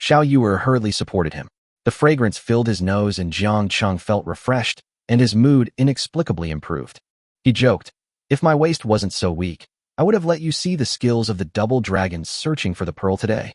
Xiao Yuer hurriedly supported him. The fragrance filled his nose and Jiang Cheng felt refreshed, and his mood inexplicably improved. He joked, if my waist wasn't so weak, I would have let you see the skills of the double dragons searching for the pearl today.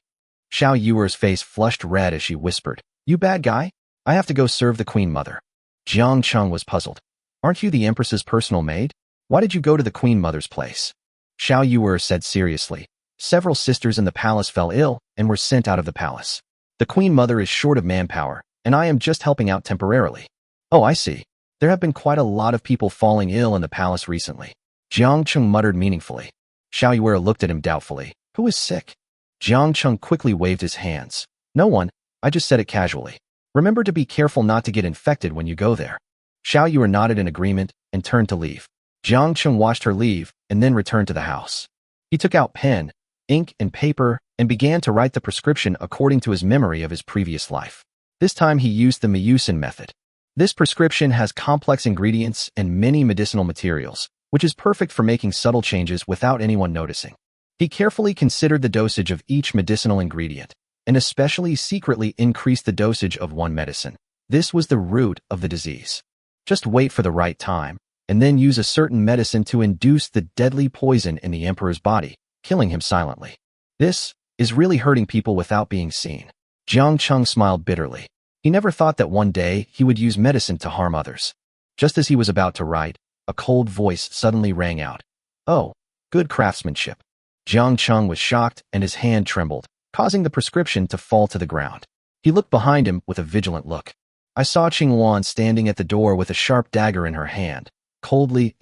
Xiao Yuer's face flushed red as she whispered, You bad guy? I have to go serve the Queen Mother. Jiang Cheng was puzzled. Aren't you the Empress's personal maid? Why did you go to the Queen Mother's place? Xiao Yuer said seriously. Several sisters in the palace fell ill and were sent out of the palace. The Queen Mother is short of manpower, and I am just helping out temporarily. Oh, I see. There have been quite a lot of people falling ill in the palace recently. Jiang Cheng muttered meaningfully. Xiao Yuer looked at him doubtfully. Who is sick? Jiang Cheng quickly waved his hands. No one. I just said it casually. Remember to be careful not to get infected when you go there. Xiao Yuer nodded in agreement and turned to leave. Jiang Cheng watched her leave and then returned to the house. He took out pen, ink, and paper and began to write the prescription according to his memory of his previous life. This time he used the Miyusin method. This prescription has complex ingredients and many medicinal materials, which is perfect for making subtle changes without anyone noticing. He carefully considered the dosage of each medicinal ingredient, and especially secretly increased the dosage of one medicine. This was the root of the disease. Just wait for the right time, and then use a certain medicine to induce the deadly poison in the emperor's body, killing him silently. This is really hurting people without being seen. Jiang Cheng smiled bitterly. He never thought that one day he would use medicine to harm others. Just as he was about to write, a cold voice suddenly rang out. Oh, good craftsmanship. Jiang Cheng was shocked and his hand trembled, causing the prescription to fall to the ground. He looked behind him with a vigilant look. I saw Qingwan standing at the door with a sharp dagger in her hand, coldly,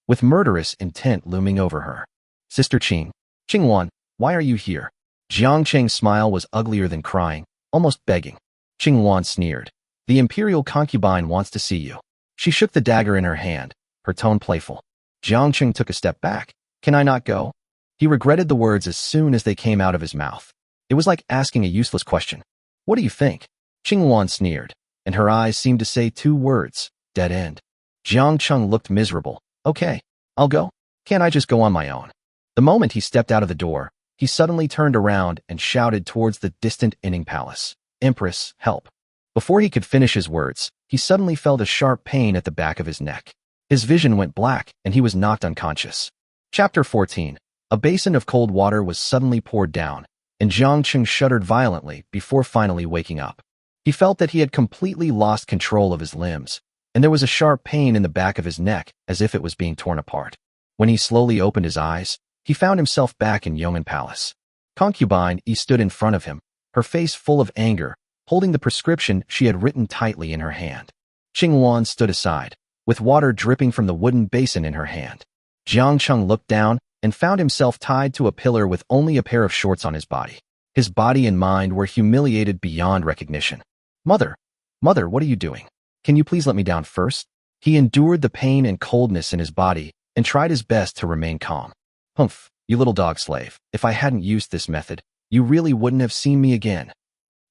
with murderous intent looming over her. Sister Qing. Qingwan, why are you here? Jiang Cheng's smile was uglier than crying, almost begging. Qingwan sneered. The imperial concubine wants to see you. She shook the dagger in her hand, her tone playful. Jiang Cheng took a step back. Can I not go? He regretted the words as soon as they came out of his mouth. It was like asking a useless question. What do you think? Qingwan sneered, and her eyes seemed to say two words, dead end. Jiang Cheng looked miserable. Okay, I'll go. Can't I just go on my own? The moment he stepped out of the door, he suddenly turned around and shouted towards the distant Inning Palace. Empress, help. Before he could finish his words, he suddenly felt a sharp pain at the back of his neck. His vision went black and he was knocked unconscious. Chapter 14. A basin of cold water was suddenly poured down, and Jiang Cheng shuddered violently before finally waking up. He felt that he had completely lost control of his limbs, and there was a sharp pain in the back of his neck as if it was being torn apart. When he slowly opened his eyes, he found himself back in Yong'an Palace. Concubine Yi stood in front of him, her face full of anger, holding the prescription she had written tightly in her hand. Qingwan stood aside, with water dripping from the wooden basin in her hand. Jiang Cheng looked down and found himself tied to a pillar with only a pair of shorts on his body. His body and mind were humiliated beyond recognition. Mother, what are you doing? Can you please let me down first? He endured the pain and coldness in his body and tried his best to remain calm. Humph, you little dog slave, if I hadn't used this method, you really wouldn't have seen me again.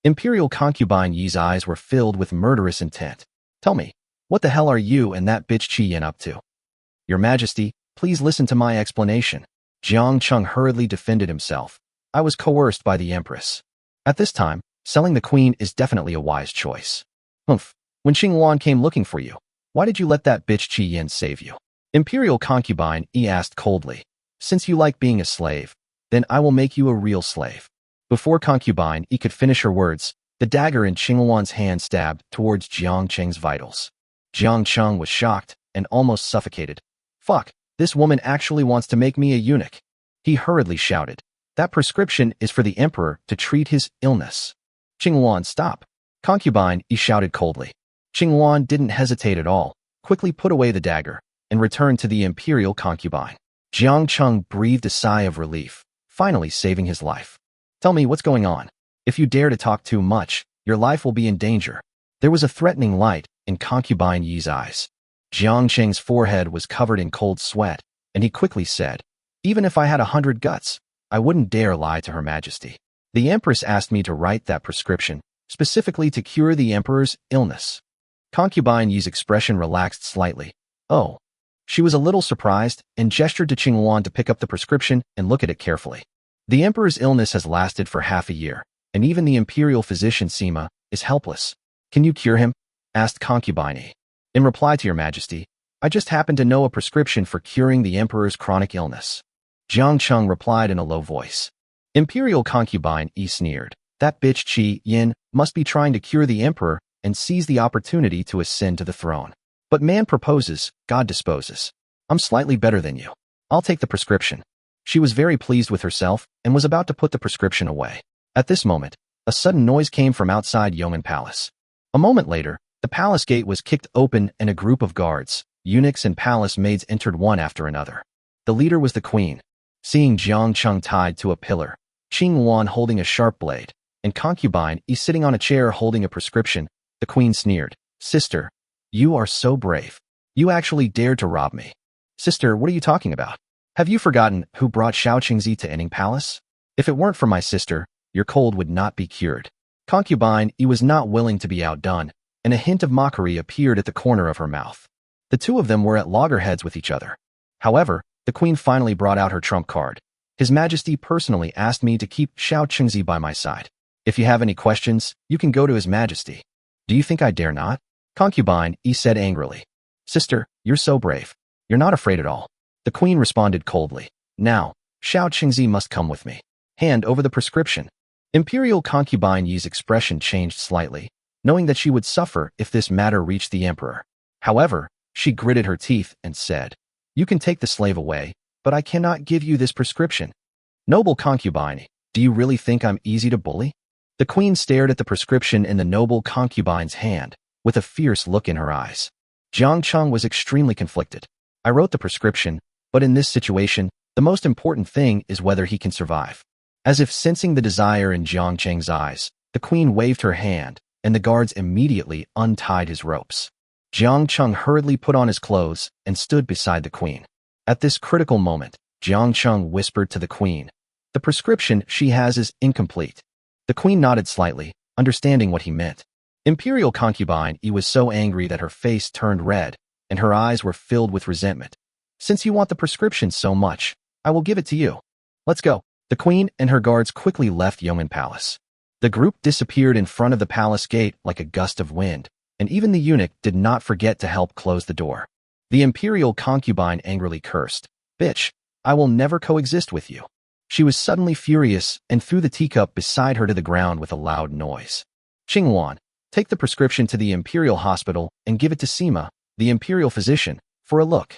Imperial concubine Yi's eyes were filled with murderous intent. Tell me, what the hell are you and that bitch Qi Yin up to? Your Majesty, please listen to my explanation. Jiang Cheng hurriedly defended himself. I was coerced by the Empress. At this time, selling the queen is definitely a wise choice. Humph, when Qingwan came looking for you, why did you let that bitch Qi Yin save you? Imperial concubine Yi asked coldly. Since you like being a slave, then I will make you a real slave. Before concubine Yi could finish her words, the dagger in Qingwan's hand stabbed towards Jiang Cheng's vitals. Jiang Cheng was shocked and almost suffocated. Fuck, this woman actually wants to make me a eunuch. He hurriedly shouted. That prescription is for the emperor to treat his illness. Qingwan, stop. Concubine Yi shouted coldly. Qingwan didn't hesitate at all, quickly put away the dagger, and returned to the imperial concubine. Jiang Cheng breathed a sigh of relief, finally saving his life. Tell me what's going on. If you dare to talk too much, your life will be in danger. There was a threatening light in concubine Yi's eyes. Jiang Cheng's forehead was covered in cold sweat, and he quickly said, Even if I had 100 guts, I wouldn't dare lie to Her Majesty. The Empress asked me to write that prescription, specifically to cure the Emperor's illness. Concubine Yi's expression relaxed slightly. Oh. She was a little surprised and gestured to Qingwan to pick up the prescription and look at it carefully. The Emperor's illness has lasted for half a year, and even the imperial physician Sima is helpless. Can you cure him? Asked concubine Yi. In reply to Your Majesty, I just happen to know a prescription for curing the Emperor's chronic illness. Jiang Cheng replied in a low voice. Imperial concubine Yi sneered. That bitch Qi Yin must be trying to cure the emperor and seize the opportunity to ascend to the throne. But man proposes, God disposes. I'm slightly better than you. I'll take the prescription. She was very pleased with herself and was about to put the prescription away. At this moment, a sudden noise came from outside Yong'an Palace. A moment later, the palace gate was kicked open and a group of guards, eunuchs and palace maids entered one after another. The leader was the queen. Seeing Jiang Cheng tied to a pillar, Qing Wan holding a sharp blade, and concubine Yi sitting on a chair holding a prescription, the queen sneered. Sister, you are so brave. You actually dared to rob me. Sister, what are you talking about? Have you forgotten who brought Xiao Qingzi to Enning Palace? If it weren't for my sister, your cold would not be cured. Concubine Yi was not willing to be outdone, and a hint of mockery appeared at the corner of her mouth. The two of them were at loggerheads with each other. However, the queen finally brought out her trump card. His Majesty personally asked me to keep Xiao Qingzi by my side. If you have any questions, you can go to His Majesty. Do you think I dare not? Concubine Yi said angrily. Sister, you're so brave. You're not afraid at all. The queen responded coldly. Now, Xiao Qingzi must come with me. Hand over the prescription. Imperial concubine Yi's expression changed slightly, knowing that she would suffer if this matter reached the emperor. However, she gritted her teeth and said, You can take the slave away, but I cannot give you this prescription. Noble concubine, do you really think I'm easy to bully? The queen stared at the prescription in the noble concubine's hand, with a fierce look in her eyes. Jiang Cheng was extremely conflicted. I wrote the prescription, but in this situation, the most important thing is whether he can survive. As if sensing the desire in Jiang Cheng's eyes, the queen waved her hand, and the guards immediately untied his ropes. Jiang Cheng hurriedly put on his clothes and stood beside the queen. At this critical moment, Jiang Cheng whispered to the queen, The prescription she has is incomplete. The queen nodded slightly, understanding what he meant. Imperial concubine Yi was so angry that her face turned red, and her eyes were filled with resentment. Since you want the prescription so much, I will give it to you. Let's go. The queen and her guards quickly left Yong'an Palace. The group disappeared in front of the palace gate like a gust of wind, and even the eunuch did not forget to help close the door. The imperial concubine angrily cursed, Bitch, I will never coexist with you. She was suddenly furious and threw the teacup beside her to the ground with a loud noise. Qing Wan, take the prescription to the imperial hospital and give it to Sima, the imperial physician, for a look.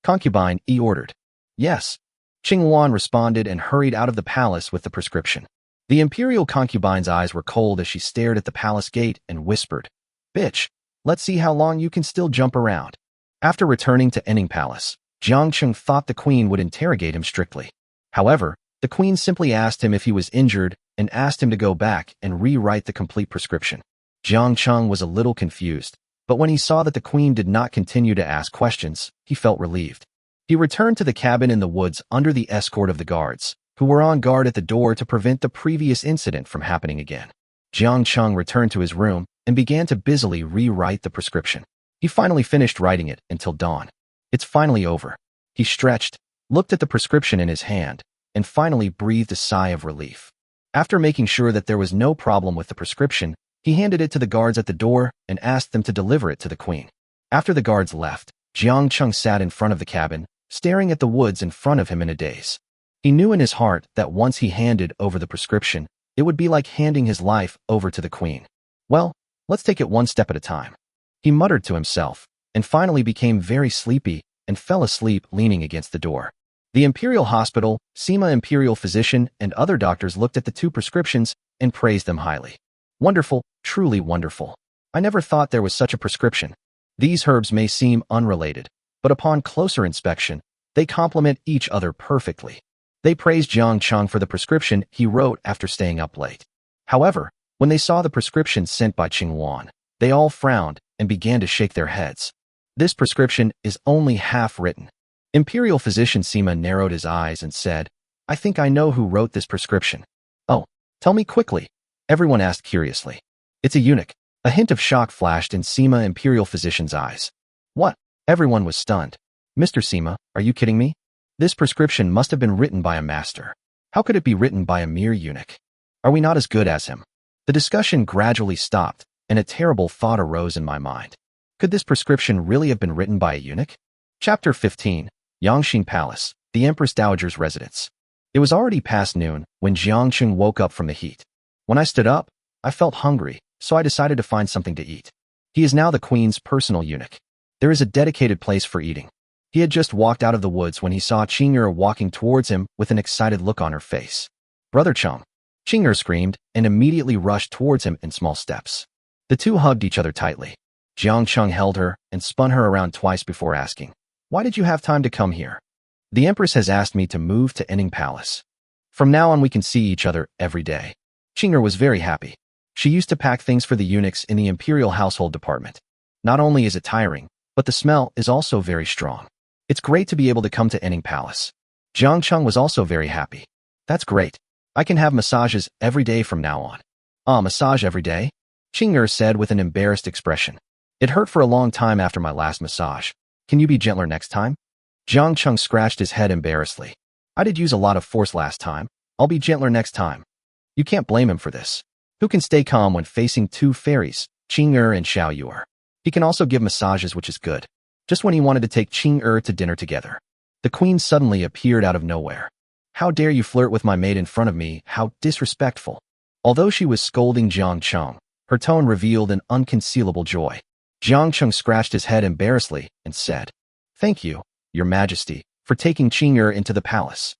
Concubine Yi ordered. Yes. Qing Wan responded and hurried out of the palace with the prescription. The imperial concubine's eyes were cold as she stared at the palace gate and whispered, Bitch, let's see how long you can still jump around. After returning to Enning Palace, Jiang Cheng thought the queen would interrogate him strictly. However, the queen simply asked him if he was injured and asked him to go back and rewrite the complete prescription. Jiang Cheng was a little confused, but when he saw that the queen did not continue to ask questions, he felt relieved. He returned to the cabin in the woods under the escort of the guards, who were on guard at the door to prevent the previous incident from happening again. Jiang Cheng returned to his room and began to busily rewrite the prescription. He finally finished writing it until dawn. It's finally over. He stretched, looked at the prescription in his hand, and finally breathed a sigh of relief. After making sure that there was no problem with the prescription, he handed it to the guards at the door and asked them to deliver it to the queen. After the guards left, Jiang Cheng sat in front of the cabin, staring at the woods in front of him in a daze. He knew in his heart that once he handed over the prescription, it would be like handing his life over to the queen. Well, let's take it one step at a time. He muttered to himself, and finally became very sleepy and fell asleep leaning against the door. The imperial hospital, Sima imperial physician, and other doctors looked at the two prescriptions and praised them highly. Wonderful, truly wonderful. I never thought there was such a prescription. These herbs may seem unrelated, but upon closer inspection, they complement each other perfectly. They praised Jiang Cheng for the prescription he wrote after staying up late. However, when they saw the prescription sent by Qing Wan, they all frowned and began to shake their heads. This prescription is only half written. Imperial physician Sima narrowed his eyes and said, I think I know who wrote this prescription. Oh, tell me quickly, everyone asked curiously. It's a eunuch. A hint of shock flashed in Sima imperial physician's eyes. What? Everyone was stunned. Mr. Sima, are you kidding me? This prescription must have been written by a master. How could it be written by a mere eunuch? Are we not as good as him? The discussion gradually stopped, and a terrible thought arose in my mind. Could this prescription really have been written by a eunuch? Chapter 15, Yangxin Palace. the Empress Dowager's residence. It was already past noon when Jiang Cheng woke up from the heat. When I stood up, I felt hungry, so I decided to find something to eat. He is now the queen's personal eunuch. There is a dedicated place for eating. He had just walked out of the woods when he saw Qing'er walking towards him with an excited look on her face. "Brother Cheng!" Qing'er screamed and immediately rushed towards him in small steps. The two hugged each other tightly. Jiang Cheng held her and spun her around twice before asking, "Why did you have time to come here?" "The Empress has asked me to move to Enning Palace. From now on we can see each other every day." Qing'er was very happy. She used to pack things for the eunuchs in the imperial household department. Not only is it tiring, but the smell is also very strong. It's great to be able to come to Enning Palace. Jiang Cheng was also very happy. "That's great. I can have massages every day from now on." "Ah, massage every day?" Qing'er said with an embarrassed expression. "It hurt for a long time after my last massage. Can you be gentler next time?" Jiang Cheng scratched his head embarrassedly. "I did use a lot of force last time. I'll be gentler next time." You can't blame him for this. Who can stay calm when facing two fairies, Qing'er and Xiao Yu'er? He can also give massages, which is good. Just when he wanted to take Qing'er to dinner together, the queen suddenly appeared out of nowhere. "How dare you flirt with my maid in front of me? How disrespectful." Although she was scolding Jiang Cheng, her tone revealed an unconcealable joy. Jiang Cheng scratched his head embarrassedly and said, "Thank you, Your Majesty, for taking Qing'er into the palace.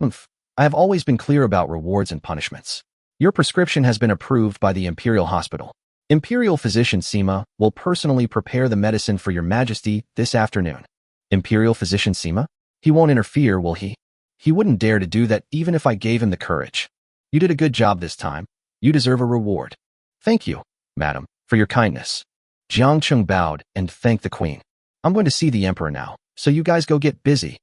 I have always been clear about rewards and punishments. Your prescription has been approved by the Imperial Hospital. Imperial Physician Sima will personally prepare the medicine for Your Majesty this afternoon." Imperial Physician Sima? He won't interfere, will he? He wouldn't dare to do that even if I gave him the courage. "You did a good job this time. You deserve a reward." "Thank you, madam, for your kindness." Jiang Cheng bowed and thanked the queen. "I'm going to see the emperor now, so you guys go get busy."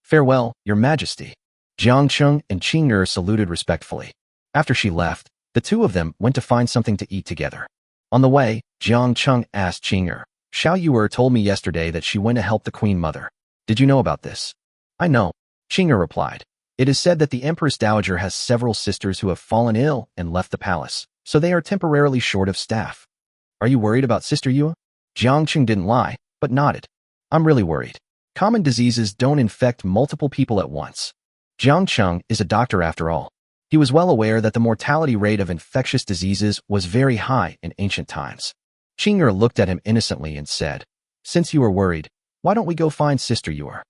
"Farewell, Your Majesty." Jiang Cheng and Qing'er saluted respectfully. After she left, the two of them went to find something to eat together. On the way, Jiang Cheng asked Qing'er, "Xiao Yu'er told me yesterday that she went to help the queen mother. Did you know about this?" "I know," Qing'er replied. "It is said that the Empress Dowager has several sisters who have fallen ill and left the palace, so they are temporarily short of staff." "Are you worried about Sister Yue?" Jiang Cheng didn't lie, but nodded. "I'm really worried. Common diseases don't infect multiple people at once." Jiang Cheng is a doctor after all. He was well aware that the mortality rate of infectious diseases was very high in ancient times. Qing'er looked at him innocently and said, "Since you are worried, why don't we go find Sister Yu'er?"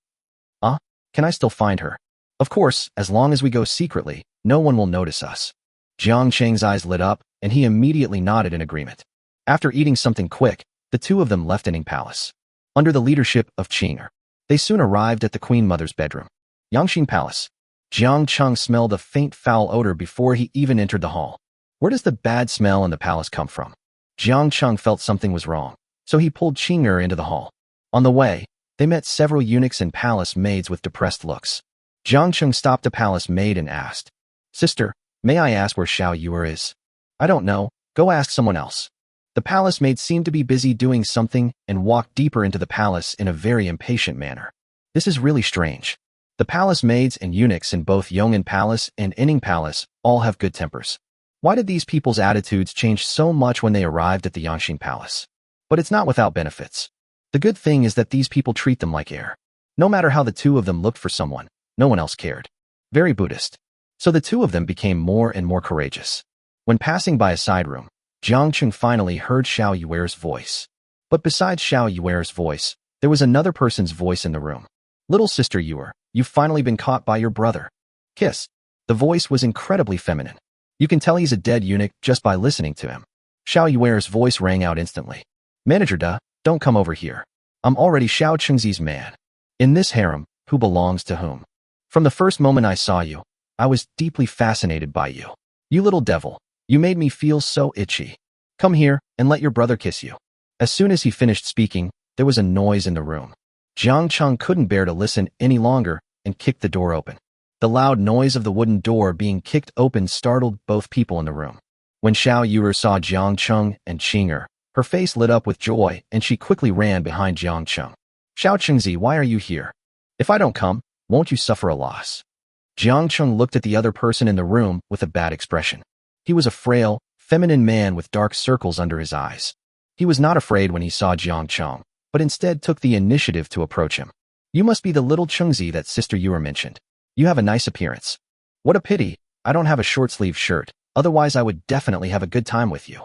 Can I still find her?" "Of course, as long as we go secretly, no one will notice us." Jiang Cheng's eyes lit up, and he immediately nodded in agreement. After eating something quick, the two of them left Enning Palace. Under the leadership of Qing'er, they soon arrived at the Queen Mother's bedroom. Yangxin Palace. Jiang Cheng smelled a faint foul odor before he even entered the hall. Where does the bad smell in the palace come from? Jiang Cheng felt something was wrong, so he pulled Qing'er into the hall. On the way, they met several eunuchs and palace maids with depressed looks. Jiang Cheng stopped a palace maid and asked, "Sister, may I ask where Xiao Yu'er is?" "I don't know. Go ask someone else." The palace maid seemed to be busy doing something and walked deeper into the palace in a very impatient manner. This is really strange. The palace maids and eunuchs in both Yong'an Palace and Enning Palace all have good tempers. Why did these people's attitudes change so much when they arrived at the Yangxin Palace? But it's not without benefits. The good thing is that these people treat them like air. No matter how the two of them looked for someone, no one else cared. Very Buddhist. So the two of them became more and more courageous. When passing by a side room, Jiang Cheng finally heard Xiao Yu'er's voice. But besides Xiao Yu'er's voice, there was another person's voice in the room. "Little Sister Yu'er, you've finally been caught by your brother. Kiss." The voice was incredibly feminine. You can tell he's a dead eunuch just by listening to him. Xiao Yu'er's voice rang out instantly. "Manager Da, don't come over here. I'm already Xiao Chengzi's man. In this harem, who belongs to whom? From the first moment I saw you, I was deeply fascinated by you. You little devil, you made me feel so itchy. Come here and let your brother kiss you." As soon as he finished speaking, there was a noise in the room. Jiang Cheng couldn't bear to listen any longer and kicked the door open. The loud noise of the wooden door being kicked open startled both people in the room. When Xiao Yu'er saw Jiang Cheng and Qing'er, her face lit up with joy and she quickly ran behind Jiang Cheng. "Xiao Chengzi, why are you here? If I don't come, won't you suffer a loss?" Jiang Cheng looked at the other person in the room with a bad expression. He was a frail, feminine man with dark circles under his eyes. He was not afraid when he saw Jiang Cheng, but instead took the initiative to approach him. You must be the little Chengzi that Sister Yuer mentioned. You have a nice appearance. What a pity, I don't have a short-sleeved shirt, otherwise I would definitely have a good time with you.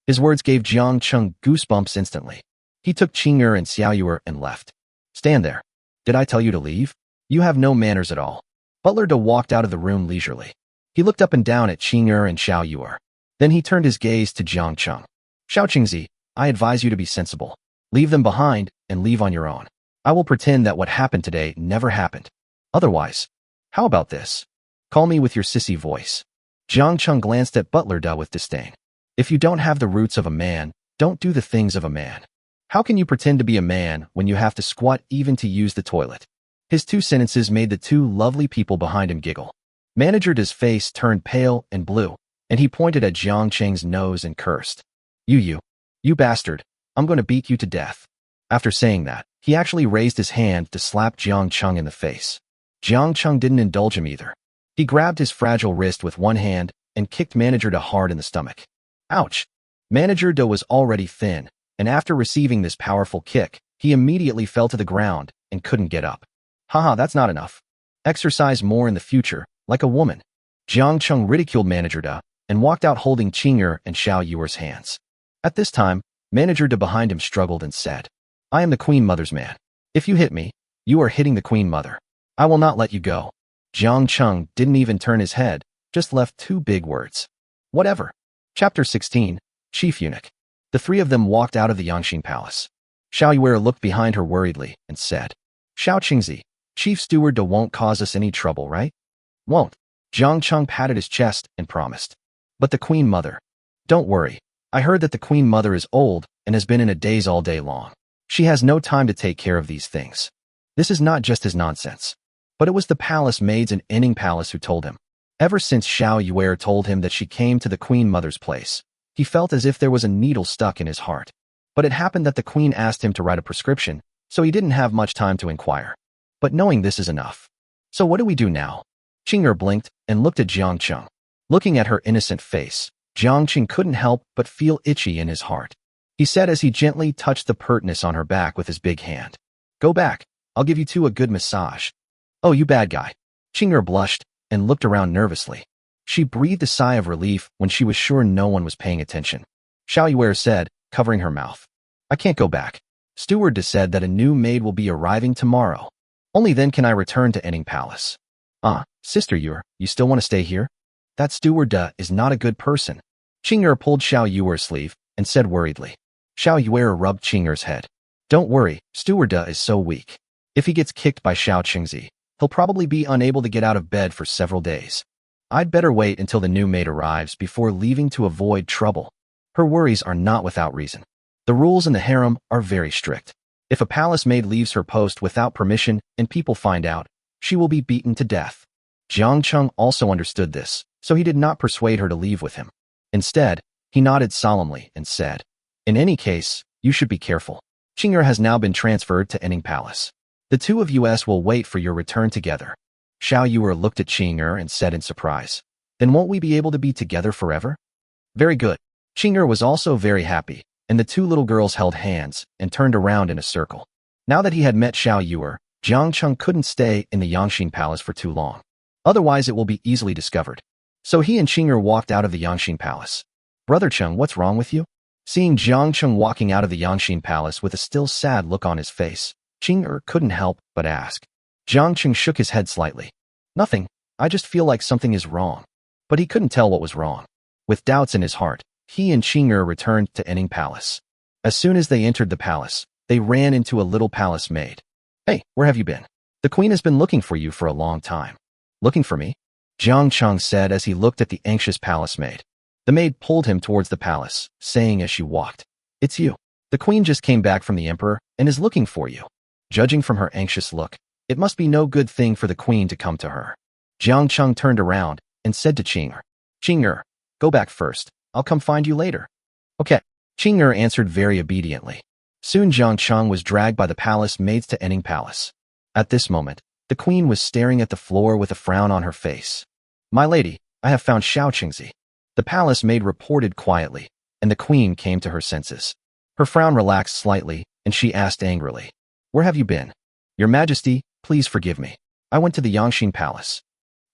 His words gave Jiang Cheng goosebumps instantly. He took Qing'er and Xiao Yuer and left. Stand there. Did I tell you to leave? You have no manners at all. Butler De walked out of the room leisurely. He looked up and down at Qing'er and Xiao Yuer. Then he turned his gaze to Jiang Cheng. Xiao Qingzi, I advise you to be sensible. Leave them behind and leave on your own. I will pretend that what happened today never happened. Otherwise, how about this? Call me with your sissy voice. Jiang Cheng glanced at Butler De with disdain. If you don't have the roots of a man, don't do the things of a man. How can you pretend to be a man when you have to squat even to use the toilet? His two sentences made the two lovely people behind him giggle. Manager De's face turned pale and blue, and he pointed at Jiang Cheng's nose and cursed. You bastard, I'm going to beat you to death. After saying that, he actually raised his hand to slap Jiang Cheng in the face. Jiang Cheng didn't indulge him either. He grabbed his fragile wrist with one hand and kicked Manager De hard in the stomach. Ouch! Manager De was already thin, and after receiving this powerful kick, he immediately fell to the ground and couldn't get up. Haha, that's not enough. Exercise more in the future, like a woman. Jiang Cheng ridiculed Manager De and walked out holding Qing'er and Xiao Yuer's hands. At this time, Manager De behind him struggled and said, I am the Queen Mother's man. If you hit me, you are hitting the Queen Mother. I will not let you go. Jiang Cheng didn't even turn his head, just left two big words. Whatever. Chapter 16, Chief Eunuch. The three of them walked out of the Yangxin Palace. Xiao Yuer looked behind her worriedly and said, Xiao Qingzi, Chief Steward De won't cause us any trouble, right? Won't. Jiang Cheng patted his chest and promised. But the Queen Mother. Don't worry. I heard that the Queen Mother is old and has been in a daze all day long. She has no time to take care of these things. This is not just his nonsense. But it was the palace maids in Enning Palace who told him. Ever since Xiao Yuer told him that she came to the Queen Mother's place, he felt as if there was a needle stuck in his heart. But it happened that the Queen asked him to write a prescription, so he didn't have much time to inquire. But knowing this is enough. So what do we do now? Qing'er blinked and looked at Jiang Cheng. Looking at her innocent face, Jiang Cheng couldn't help but feel itchy in his heart. He said as he gently touched the pertness on her back with his big hand. Go back, I'll give you two a good massage. Oh, you bad guy. Qing'er blushed and looked around nervously. She breathed a sigh of relief when she was sure no one was paying attention. Xiao Yuer said, covering her mouth. I can't go back. Steward De said that a new maid will be arriving tomorrow. Only then can I return to Enning Palace. Sister Yuer, you still want to stay here? That Steward De is not a good person. Qing'er pulled Xiao Yuer's sleeve and said worriedly. Xiao Yuer rubbed Qing'er's head. Don't worry, Steward De is so weak. If he gets kicked by Xiao Qingzi, he'll probably be unable to get out of bed for several days. I'd better wait until the new maid arrives before leaving to avoid trouble. Her worries are not without reason. The rules in the harem are very strict. If a palace maid leaves her post without permission and people find out, she will be beaten to death. Jiang Cheng also understood this, so he did not persuade her to leave with him. Instead, he nodded solemnly and said, in any case, you should be careful. Qing'er has now been transferred to Enning Palace. The two of us will wait for your return together. Xiao Yuer looked at Qing'er and said in surprise, then won't we be able to be together forever? Very good. Qing'er was also very happy, and the two little girls held hands and turned around in a circle. Now that he had met Xiao Yuer, Jiang Cheng couldn't stay in the Yangxin Palace for too long. Otherwise it will be easily discovered. So he and Qing'er walked out of the Yangxin Palace. Brother Cheng, what's wrong with you? Seeing Jiang Cheng walking out of the Yangxin Palace with a still sad look on his face, Qing'er couldn't help but ask. Jiang Cheng shook his head slightly. Nothing, I just feel like something is wrong. But he couldn't tell what was wrong. With doubts in his heart, he and Qing'er returned to Enning Palace. As soon as they entered the palace, they ran into a little palace maid. Hey, where have you been? The queen has been looking for you for a long time. Looking for me? Jiang Cheng said as he looked at the anxious palace maid. The maid pulled him towards the palace, saying as she walked, it's you. The queen just came back from the emperor and is looking for you. Judging from her anxious look, it must be no good thing for the queen to come to her. Jiang Cheng turned around and said to Qing'er, Qing'er, go back first. I'll come find you later. Okay. Qing'er answered very obediently. Soon Jiang Cheng was dragged by the palace maids to Enning Palace. At this moment, the queen was staring at the floor with a frown on her face. My lady, I have found Xiao Qingzi. The palace maid reported quietly, and the queen came to her senses. Her frown relaxed slightly, and she asked angrily, where have you been? Your Majesty, please forgive me. I went to the Yangxin Palace.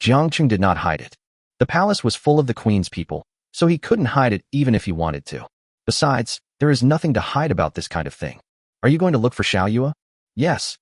Jiangqing did not hide it. The palace was full of the queen's people, so he couldn't hide it even if he wanted to. Besides, there is nothing to hide about this kind of thing. Are you going to look for Xiao Yue? Yes.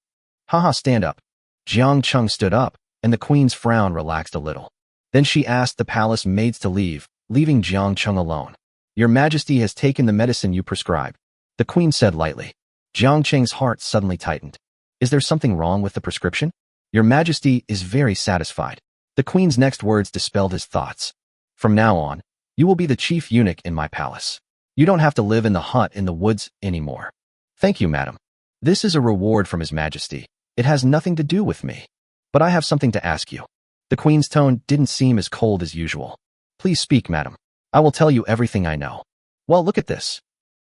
Haha, stand up. Jiangqing stood up, and the queen's frown relaxed a little. Then she asked the palace maids to leave, leaving Jiangqing alone. Your Majesty has taken the medicine you prescribed, the queen said lightly. Jiangqing's heart suddenly tightened. Is there something wrong with the prescription? Your Majesty is very satisfied. The queen's next words dispelled his thoughts. From now on, you will be the chief eunuch in my palace. You don't have to live in the hut in the woods anymore. Thank you, madam. This is a reward from His Majesty. It has nothing to do with me. But I have something to ask you. The queen's tone didn't seem as cold as usual. Please speak, madam. I will tell you everything I know. Well, look at this.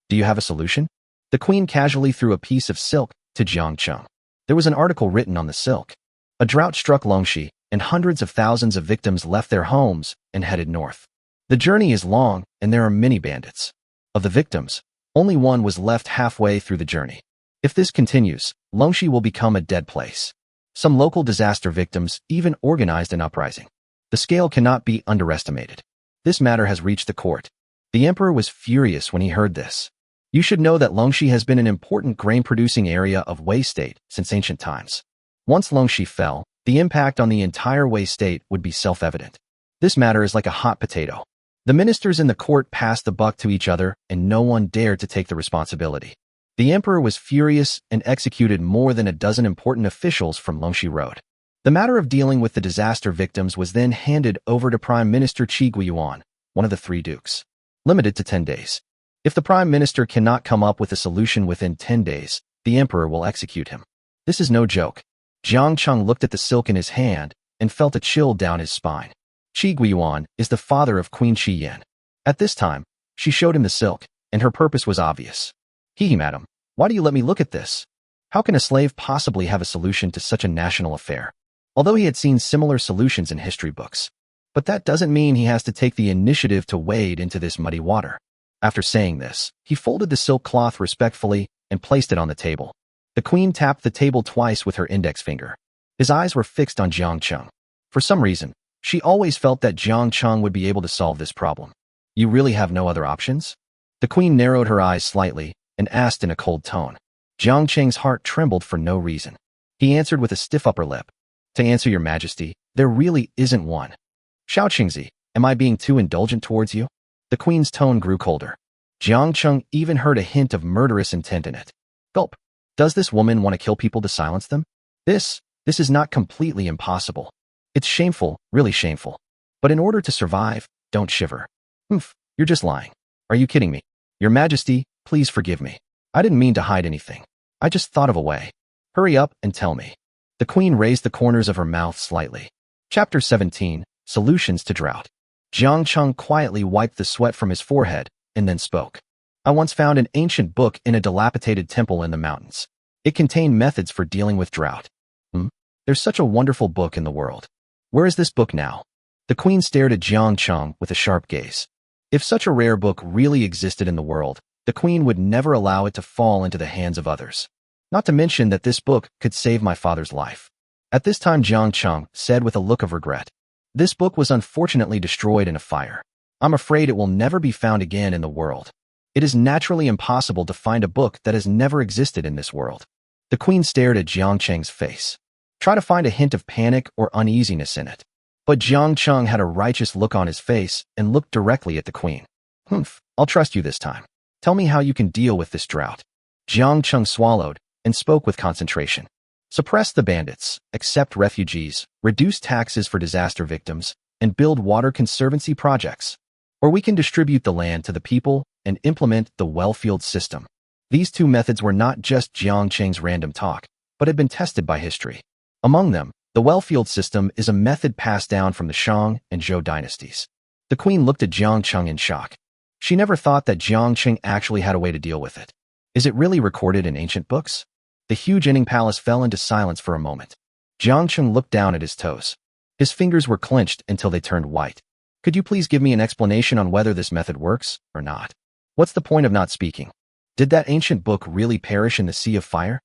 Do you have a solution? The queen casually threw a piece of silk to Jiangqing. There was an article written on the silk. A drought struck Longxi, and hundreds of thousands of victims left their homes and headed north. The journey is long, and there are many bandits. Of the victims, only one was left halfway through the journey. If this continues, Longxi will become a dead place. Some local disaster victims even organized an uprising. The scale cannot be underestimated. This matter has reached the court. The emperor was furious when he heard this. You should know that Longxi has been an important grain-producing area of Wei State since ancient times. Once Longxi fell, the impact on the entire Wei State would be self-evident. This matter is like a hot potato. The ministers in the court passed the buck to each other, and no one dared to take the responsibility. The emperor was furious and executed more than a dozen important officials from Longxi Road. The matter of dealing with the disaster victims was then handed over to Prime Minister Qi Guiyuan, one of the three dukes. Limited to 10 days. If the Prime Minister cannot come up with a solution within 10 days, the emperor will execute him. This is no joke. Jiangqing looked at the silk in his hand and felt a chill down his spine. Qi Guiyuan is the father of Queen Qi Yan. At this time, she showed him the silk, and her purpose was obvious. Hee, madam, why do you let me look at this? How can a slave possibly have a solution to such a national affair? Although he had seen similar solutions in history books. But that doesn't mean he has to take the initiative to wade into this muddy water. After saying this, he folded the silk cloth respectfully and placed it on the table. The queen tapped the table twice with her index finger. His eyes were fixed on Jiangqing. For some reason, she always felt that Jiangqing would be able to solve this problem. You really have no other options? The queen narrowed her eyes slightly and asked in a cold tone. Jiangqing's heart trembled for no reason. He answered with a stiff upper lip. To answer your majesty, there really isn't one. Xiao Qingzi, am I being too indulgent towards you? The queen's tone grew colder. Jiangqing even heard a hint of murderous intent in it. Gulp. Does this woman want to kill people to silence them? This is not completely impossible. It's shameful, really shameful. But in order to survive, don't shiver. Oof, you're just lying. Are you kidding me? Your Majesty, please forgive me. I didn't mean to hide anything. I just thought of a way. Hurry up and tell me. The queen raised the corners of her mouth slightly. Chapter 17, Solutions to Drought. Jiangqing quietly wiped the sweat from his forehead and then spoke. I once found an ancient book in a dilapidated temple in the mountains. It contained methods for dealing with drought. There's such a wonderful book in the world. Where is this book now? The queen stared at Jiangqing with a sharp gaze. If such a rare book really existed in the world, the queen would never allow it to fall into the hands of others. Not to mention that this book could save my father's life. At this time, Jiangqing said with a look of regret. This book was unfortunately destroyed in a fire. I'm afraid it will never be found again in the world. It is naturally impossible to find a book that has never existed in this world. The queen stared at Jiangqing's face. Try to find a hint of panic or uneasiness in it. But Jiangqing had a righteous look on his face and looked directly at the queen. I'll trust you this time. Tell me how you can deal with this drought. Jiangqing swallowed and spoke with concentration. Suppress the bandits, accept refugees, reduce taxes for disaster victims, and build water conservancy projects. Or we can distribute the land to the people and implement the well-field system. These two methods were not just Jiangqing's random talk, but had been tested by history. Among them, the well-field system is a method passed down from the Shang and Zhou dynasties. The queen looked at Jiangqing in shock. She never thought that Jiangqing actually had a way to deal with it. Is it really recorded in ancient books? The huge Inning Palace fell into silence for a moment. Jiangqing looked down at his toes. His fingers were clenched until they turned white. Could you please give me an explanation on whether this method works or not? What's the point of not speaking? Did that ancient book really perish in the sea of fire?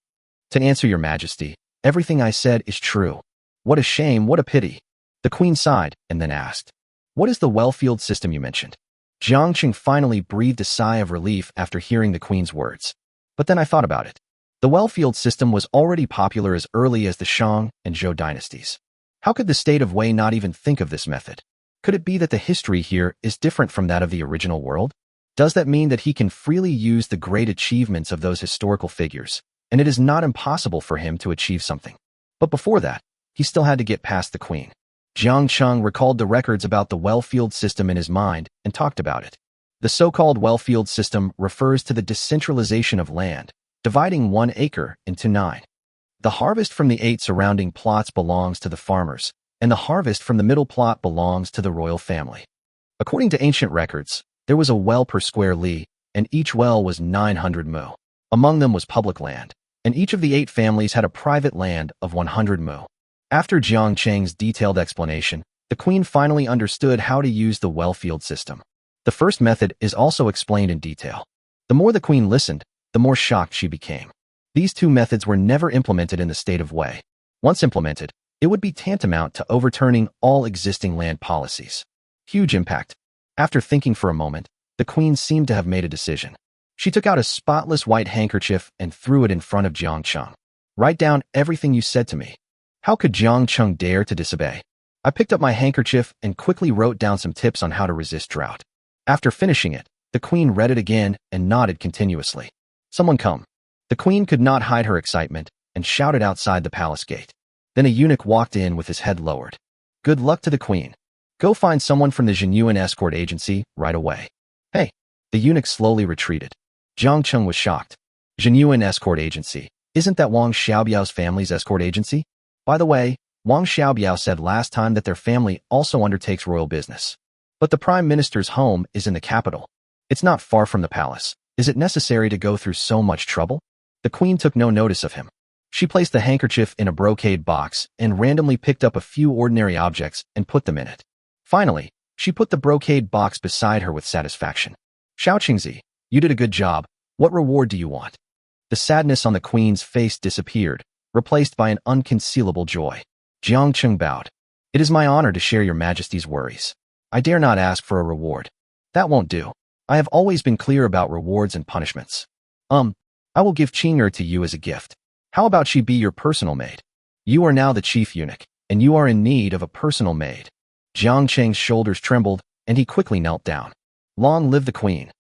To answer your majesty, Everything I said is true. What a shame, what a pity. The queen sighed and then asked, what is the well-field system you mentioned? Jiang Qing finally breathed a sigh of relief after hearing the queen's words. But then I thought about it. The well-field system was already popular as early as the Shang and Zhou dynasties. How could the state of Wei not even think of this method? Could it be that the history here is different from that of the original world? Does that mean that he can freely use the great achievements of those historical figures, and it is not impossible for him to achieve something? But before that, he still had to get past the queen. Jiang Qing recalled the records about the well-field system in his mind and talked about it. The so-called well-field system refers to the decentralization of land, dividing 1 acre into 9. The harvest from the 8 surrounding plots belongs to the farmers, and the harvest from the middle plot belongs to the royal family. According to ancient records, there was a well per square li, and each well was 900 mu. Among them was public land, and each of the 8 families had a private land of 100 mu. After Jiang Qing's detailed explanation, the queen finally understood how to use the well-field system. The first method is also explained in detail. The more the queen listened, the more shocked she became. These 2 methods were never implemented in the state of Wei. Once implemented, it would be tantamount to overturning all existing land policies. Huge impact. After thinking for a moment, the queen seemed to have made a decision. She took out a spotless white handkerchief and threw it in front of Jiang Qing. Write down everything you said to me. How could Jiang Qing dare to disobey? I picked up my handkerchief and quickly wrote down some tips on how to resist drought. After finishing it, the queen read it again and nodded continuously. Someone come. The queen could not hide her excitement and shouted outside the palace gate. Then a eunuch walked in with his head lowered. Good luck to the queen. Go find someone from the Zhenyuan escort agency right away. Hey. The eunuch slowly retreated. Jiang Qing was shocked. Zhenyuan escort agency. Isn't that Wang Xiaobiao's family's escort agency? By the way, Wang Xiaobiao said last time that their family also undertakes royal business. But the prime minister's home is in the capital. It's not far from the palace. Is it necessary to go through so much trouble? The queen took no notice of him. She placed the handkerchief in a brocade box and randomly picked up a few ordinary objects and put them in it. Finally, she put the brocade box beside her with satisfaction. Xiao Qingzi, you did a good job. What reward do you want? The sadness on the queen's face disappeared, replaced by an unconcealable joy. Jiang Qing bowed. It is my honor to share your majesty's worries. I dare not ask for a reward. That won't do. I have always been clear about rewards and punishments. I will give Qing'er to you as a gift. How about she be your personal maid? You are now the chief eunuch, and you are in need of a personal maid. Jiang Qing's shoulders trembled, and he quickly knelt down. Long live the queen.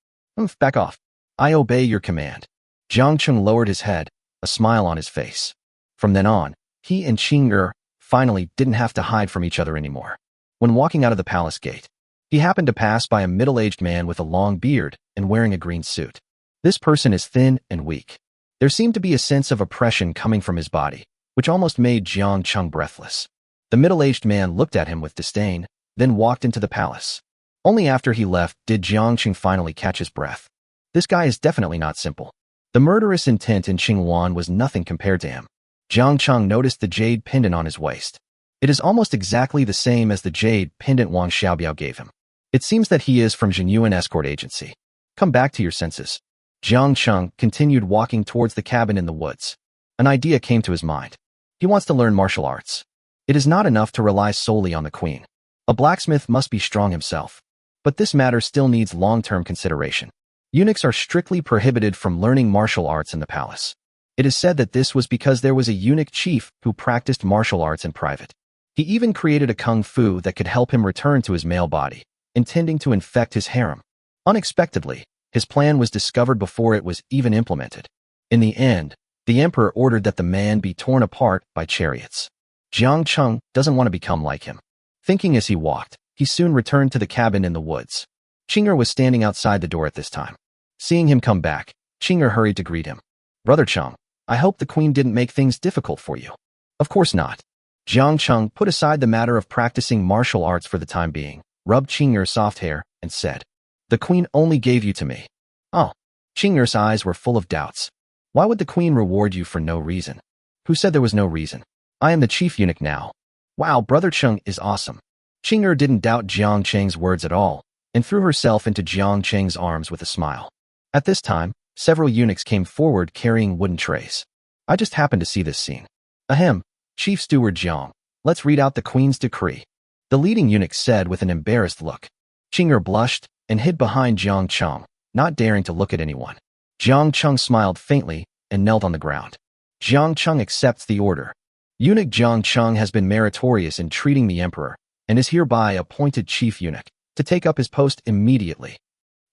Back off. I obey your command. Jiang Qing lowered his head, a smile on his face. From then on, he and Qing'er finally didn't have to hide from each other anymore. When walking out of the palace gate, he happened to pass by a middle-aged man with a long beard and wearing a green suit. This person is thin and weak. There seemed to be a sense of oppression coming from his body, which almost made Jiang Qing breathless. The middle-aged man looked at him with disdain, then walked into the palace. Only after he left did Jiang Qing finally catch his breath. This guy is definitely not simple. The murderous intent in Qing Wan was nothing compared to him. Jiang Qing noticed the jade pendant on his waist. It is almost exactly the same as the jade pendant Wang Xiaobiao gave him. It seems that he is from Zhenyuan escort agency. Come back to your senses. Jiang Qing continued walking towards the cabin in the woods. An idea came to his mind. He wants to learn martial arts. It is not enough to rely solely on the queen. A blacksmith must be strong himself. But this matter still needs long-term consideration. Eunuchs are strictly prohibited from learning martial arts in the palace. It is said that this was because there was a eunuch chief who practiced martial arts in private. He even created a kung fu that could help him return to his male body, intending to infect his harem. Unexpectedly, his plan was discovered before it was even implemented. In the end, the emperor ordered that the man be torn apart by chariots. Jiang Qing doesn't want to become like him. Thinking as he walked, he soon returned to the cabin in the woods. Qing'er was standing outside the door at this time. Seeing him come back, Qing'er hurried to greet him. Brother Qing, I hope the queen didn't make things difficult for you. Of course not. Jiang Qing put aside the matter of practicing martial arts for the time being, rubbed Qing'er's soft hair, and said, The queen only gave you to me. Oh. Qing'er's eyes were full of doubts. Why would the queen reward you for no reason? Who said there was no reason? I am the chief eunuch now. Wow, Brother Qing is awesome. Qing'er didn't doubt Jiang Qing's words at all, and threw herself into Jiang Qing's arms with a smile. At this time, several eunuchs came forward carrying wooden trays. I just happened to see this scene. Ahem, Chief Steward Jiang, let's read out the Queen's decree. The leading eunuch said with an embarrassed look. Qing'er blushed and hid behind Jiang Cheng, not daring to look at anyone. Jiang Cheng smiled faintly and knelt on the ground. Jiang Cheng accepts the order. Eunuch Jiang Cheng has been meritorious in treating the emperor and is hereby appointed chief eunuch to take up his post immediately.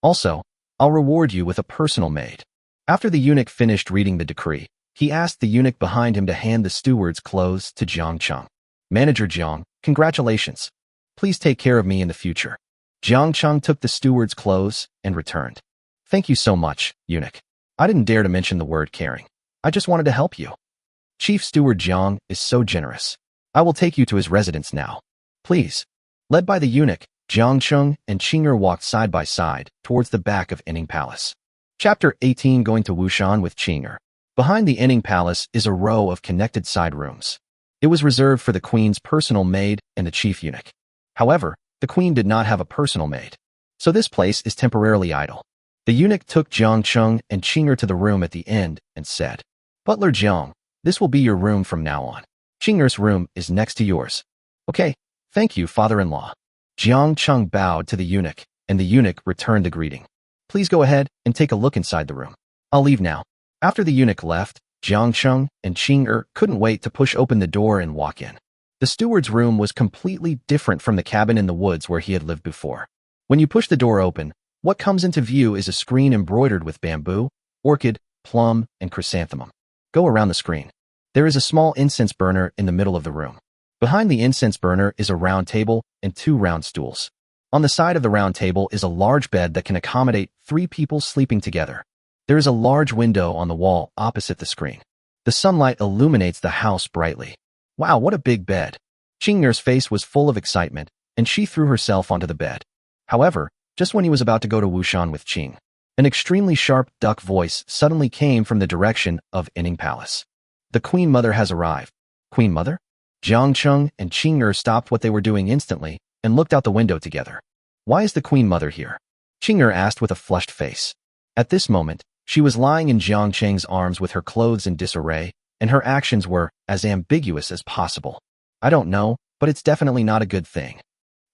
Also, I'll reward you with a personal maid. After the eunuch finished reading the decree, he asked the eunuch behind him to hand the steward's clothes to Jiang Cheng. Manager Jiang, congratulations. Please take care of me in the future. Jiang Cheng took the steward's clothes and returned. Thank you so much, eunuch. I didn't dare to mention the word caring. I just wanted to help you. Chief Steward Jiang is so generous. I will take you to his residence now. Please. Led by the eunuch, Jiang Cheng and Qing'er walked side by side towards the back of Enning Palace. Chapter 18 Going to Wushan with Qing'er. Behind the Enning Palace is a row of connected side rooms. It was reserved for the queen's personal maid and the chief eunuch. However, the queen did not have a personal maid, so this place is temporarily idle. The eunuch took Jiang Cheng and Qing'er to the room at the end and said, Butler Jiang, this will be your room from now on. Qing'er's room is next to yours. Okay, thank you, father-in-law. Jiang Cheng bowed to the eunuch, and the eunuch returned the greeting. Please go ahead and take a look inside the room. I'll leave now. After the eunuch left, Jiang Cheng and Qing'er couldn't wait to push open the door and walk in. The steward's room was completely different from the cabin in the woods where he had lived before. When you push the door open, what comes into view is a screen embroidered with bamboo, orchid, plum, and chrysanthemum. Go around the screen. There is a small incense burner in the middle of the room. Behind the incense burner is a round table and 2 round stools. On the side of the round table is a large bed that can accommodate 3 people sleeping together. There is a large window on the wall opposite the screen. The sunlight illuminates the house brightly. Wow, what a big bed. Qing'er's face was full of excitement, and she threw herself onto the bed. However, just when he was about to go to Wushan with Qing, an extremely sharp duck voice suddenly came from the direction of Enning Palace. The Queen Mother has arrived. Queen Mother? Jiang Cheng and Qing'er stopped what they were doing instantly and looked out the window together. Why is the Queen Mother here? Qing'er asked with a flushed face. At this moment, she was lying in Jiang Cheng's arms with her clothes in disarray, and her actions were as ambiguous as possible. I don't know, but it's definitely not a good thing.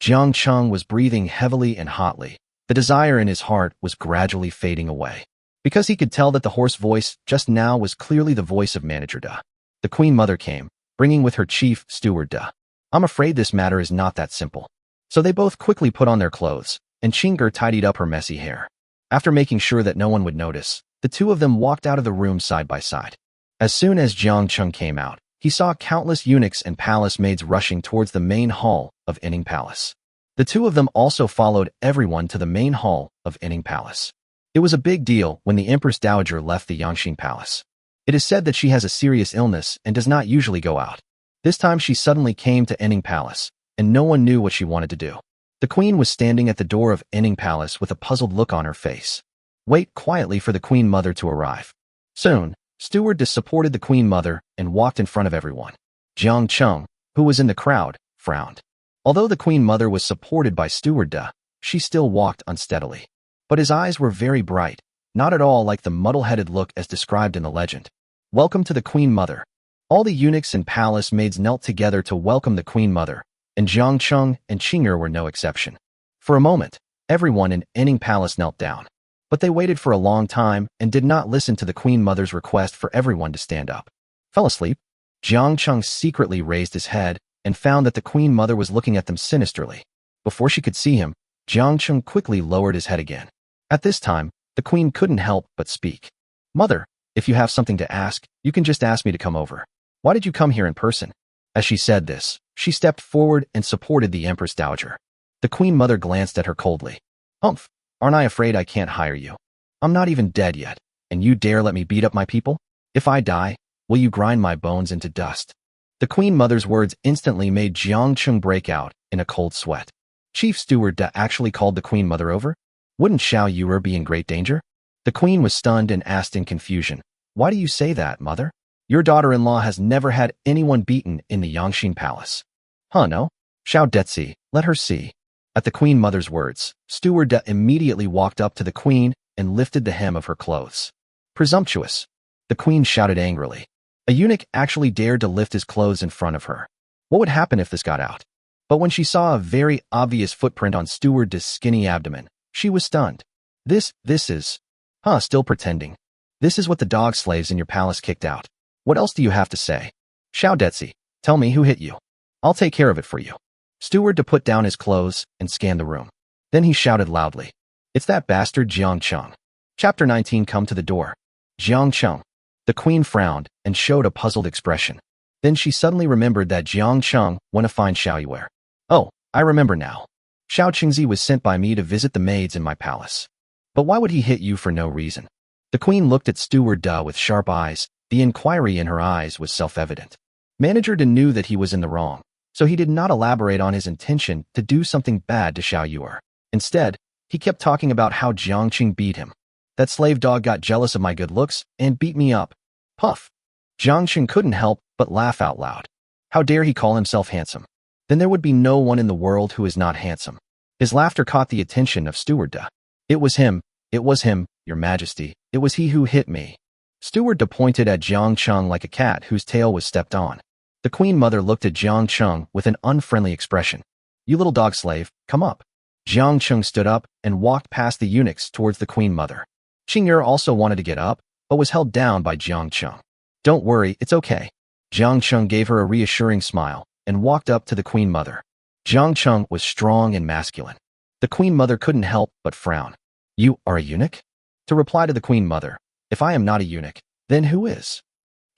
Jiang Cheng was breathing heavily and hotly. The desire in his heart was gradually fading away, because he could tell that the hoarse voice just now was clearly the voice of Manager Da. The Queen Mother came, bringing with her chief steward Da. I'm afraid this matter is not that simple. So they both quickly put on their clothes, and Qing'er tidied up her messy hair. After making sure that no one would notice, the two of them walked out of the room side by side. As soon as Jiang Cheng came out, he saw countless eunuchs and palace maids rushing towards the main hall of Enning Palace. The two of them also followed everyone to the main hall of Enning Palace. It was a big deal when the Empress Dowager left the Yangxing Palace. It is said that she has a serious illness and does not usually go out. This time she suddenly came to Enning Palace, and no one knew what she wanted to do. The queen was standing at the door of Enning Palace with a puzzled look on her face. Wait quietly for the Queen Mother to arrive. Soon, Steward supported the Queen Mother and walked in front of everyone. Jiang Cheng, who was in the crowd, frowned. Although the Queen Mother was supported by Steward Da, she still walked unsteadily. But his eyes were very bright, not at all like the muddle-headed look as described in the legend. Welcome to the Queen Mother. All the eunuchs and palace maids knelt together to welcome the Queen Mother, and Jiang Cheng and Qing'er were no exception. For a moment, everyone in Enning Palace knelt down. But they waited for a long time and did not listen to the Queen Mother's request for everyone to stand up. Fell asleep? Jiang Cheng secretly raised his head and found that the Queen Mother was looking at them sinisterly. Before she could see him, Jiang Cheng quickly lowered his head again. At this time, the Queen couldn't help but speak. Mother, if you have something to ask, you can just ask me to come over. Why did you come here in person? As she said this, she stepped forward and supported the Empress Dowager. The Queen Mother glanced at her coldly. Humph, aren't I afraid I can't hire you? I'm not even dead yet, and you dare let me beat up my people? If I die, will you grind my bones into dust? The Queen Mother's words instantly made Jiang Cheng break out in a cold sweat. Chief Steward Da actually called the Queen Mother over? Wouldn't Xiao Yuer be in great danger? The Queen was stunned and asked in confusion, Why do you say that, Mother? Your daughter-in-law has never had anyone beaten in the Yangxing Palace. Huh, no? Xiao Detzi, let her see. At the Queen Mother's words, Steward Da immediately walked up to the Queen and lifted the hem of her clothes. Presumptuous. The Queen shouted angrily. A eunuch actually dared to lift his clothes in front of her. What would happen if this got out? But when she saw a very obvious footprint on Steward Da's skinny abdomen, she was stunned. This is... still pretending. This is what the dog slaves in your palace kicked out. What else do you have to say? Xiao Detzi, tell me who hit you. I'll take care of it for you. Steward Da put down his clothes and scanned the room. Then he shouted loudly. It's that bastard Jiang Cheng. Chapter 19 Come to the door. Jiang Cheng. The queen frowned and showed a puzzled expression. Then she suddenly remembered that Jiang Cheng went to find Xiao Yuer. Oh, I remember now. Xiao Qingzi was sent by me to visit the maids in my palace. But why would he hit you for no reason? The queen looked at Steward Da with sharp eyes. The inquiry in her eyes was self-evident. Manager Da knew that he was in the wrong, so he did not elaborate on his intention to do something bad to Xiao Yuer. Instead, he kept talking about how Jiang Qing beat him. That slave dog got jealous of my good looks and beat me up. Puff. Jiang Qing couldn't help but laugh out loud. How dare he call himself handsome? Then there would be no one in the world who is not handsome. His laughter caught the attention of Steward Da. It was him, Your Majesty. It was he who hit me. Steward Da pointed at Jiang Cheng like a cat whose tail was stepped on. The queen mother looked at Jiang Cheng with an unfriendly expression. You little dog slave, come up. Jiang Cheng stood up and walked past the eunuchs towards the queen mother. Qing'er also wanted to get up, but was held down by Jiang Cheng. Don't worry, it's okay. Jiang Cheng gave her a reassuring smile and walked up to the queen mother. Jiang Cheng was strong and masculine. The queen mother couldn't help but frown. You are a eunuch? To reply to the queen mother, if I am not a eunuch, then who is?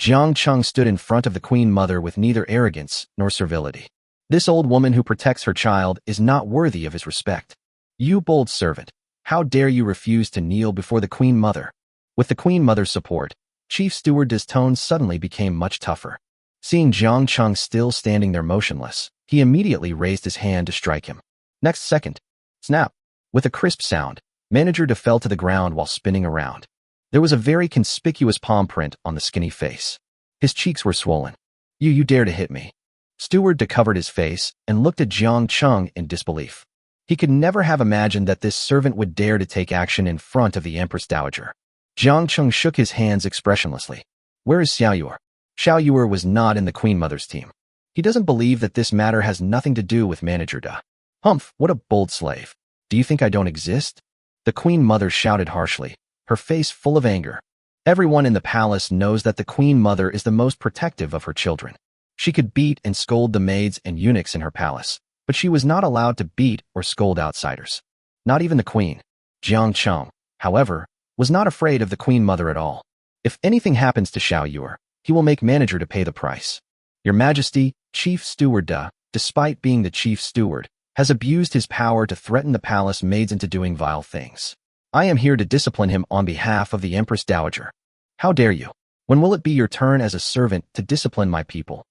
Jiang Cheng stood in front of the queen mother with neither arrogance nor servility. This old woman who protects her child is not worthy of his respect. You bold servant, how dare you refuse to kneel before the queen mother? With the queen mother's support, Chief Steward Da's tone suddenly became much tougher. Seeing Jiang Cheng still standing there motionless, he immediately raised his hand to strike him. Next second, snap! With a crisp sound, Manager Da fell to the ground while spinning around. There was a very conspicuous palm print on the skinny face. His cheeks were swollen. You dare to hit me. Steward Da covered his face and looked at Jiang Cheng in disbelief. He could never have imagined that this servant would dare to take action in front of the Empress Dowager. Jiang Cheng shook his hands expressionlessly. Where is Xiao Yuer? Xiao Yuer was not in the queen mother's team. He doesn't believe that this matter has nothing to do with Manager Da. Humph, what a bold slave. Do you think I don't exist? The queen mother shouted harshly, her face full of anger. Everyone in the palace knows that the queen mother is the most protective of her children. She could beat and scold the maids and eunuchs in her palace, but she was not allowed to beat or scold outsiders. Not even the queen. Jiang Cheng, however, was not afraid of the queen mother at all. If anything happens to Xiao Yuer, he will make Manager to pay the price. Your Majesty, Chief Steward Da, despite being the chief steward, has abused his power to threaten the palace maids into doing vile things. I am here to discipline him on behalf of the Empress Dowager. How dare you? When will it be your turn as a servant to discipline my people?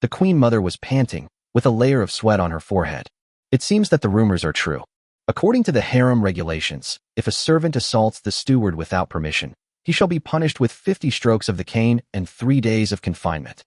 The queen mother was panting, with a layer of sweat on her forehead. It seems that the rumors are true. According to the harem regulations, if a servant assaults the steward without permission, he shall be punished with 50 strokes of the cane and 3 days of confinement.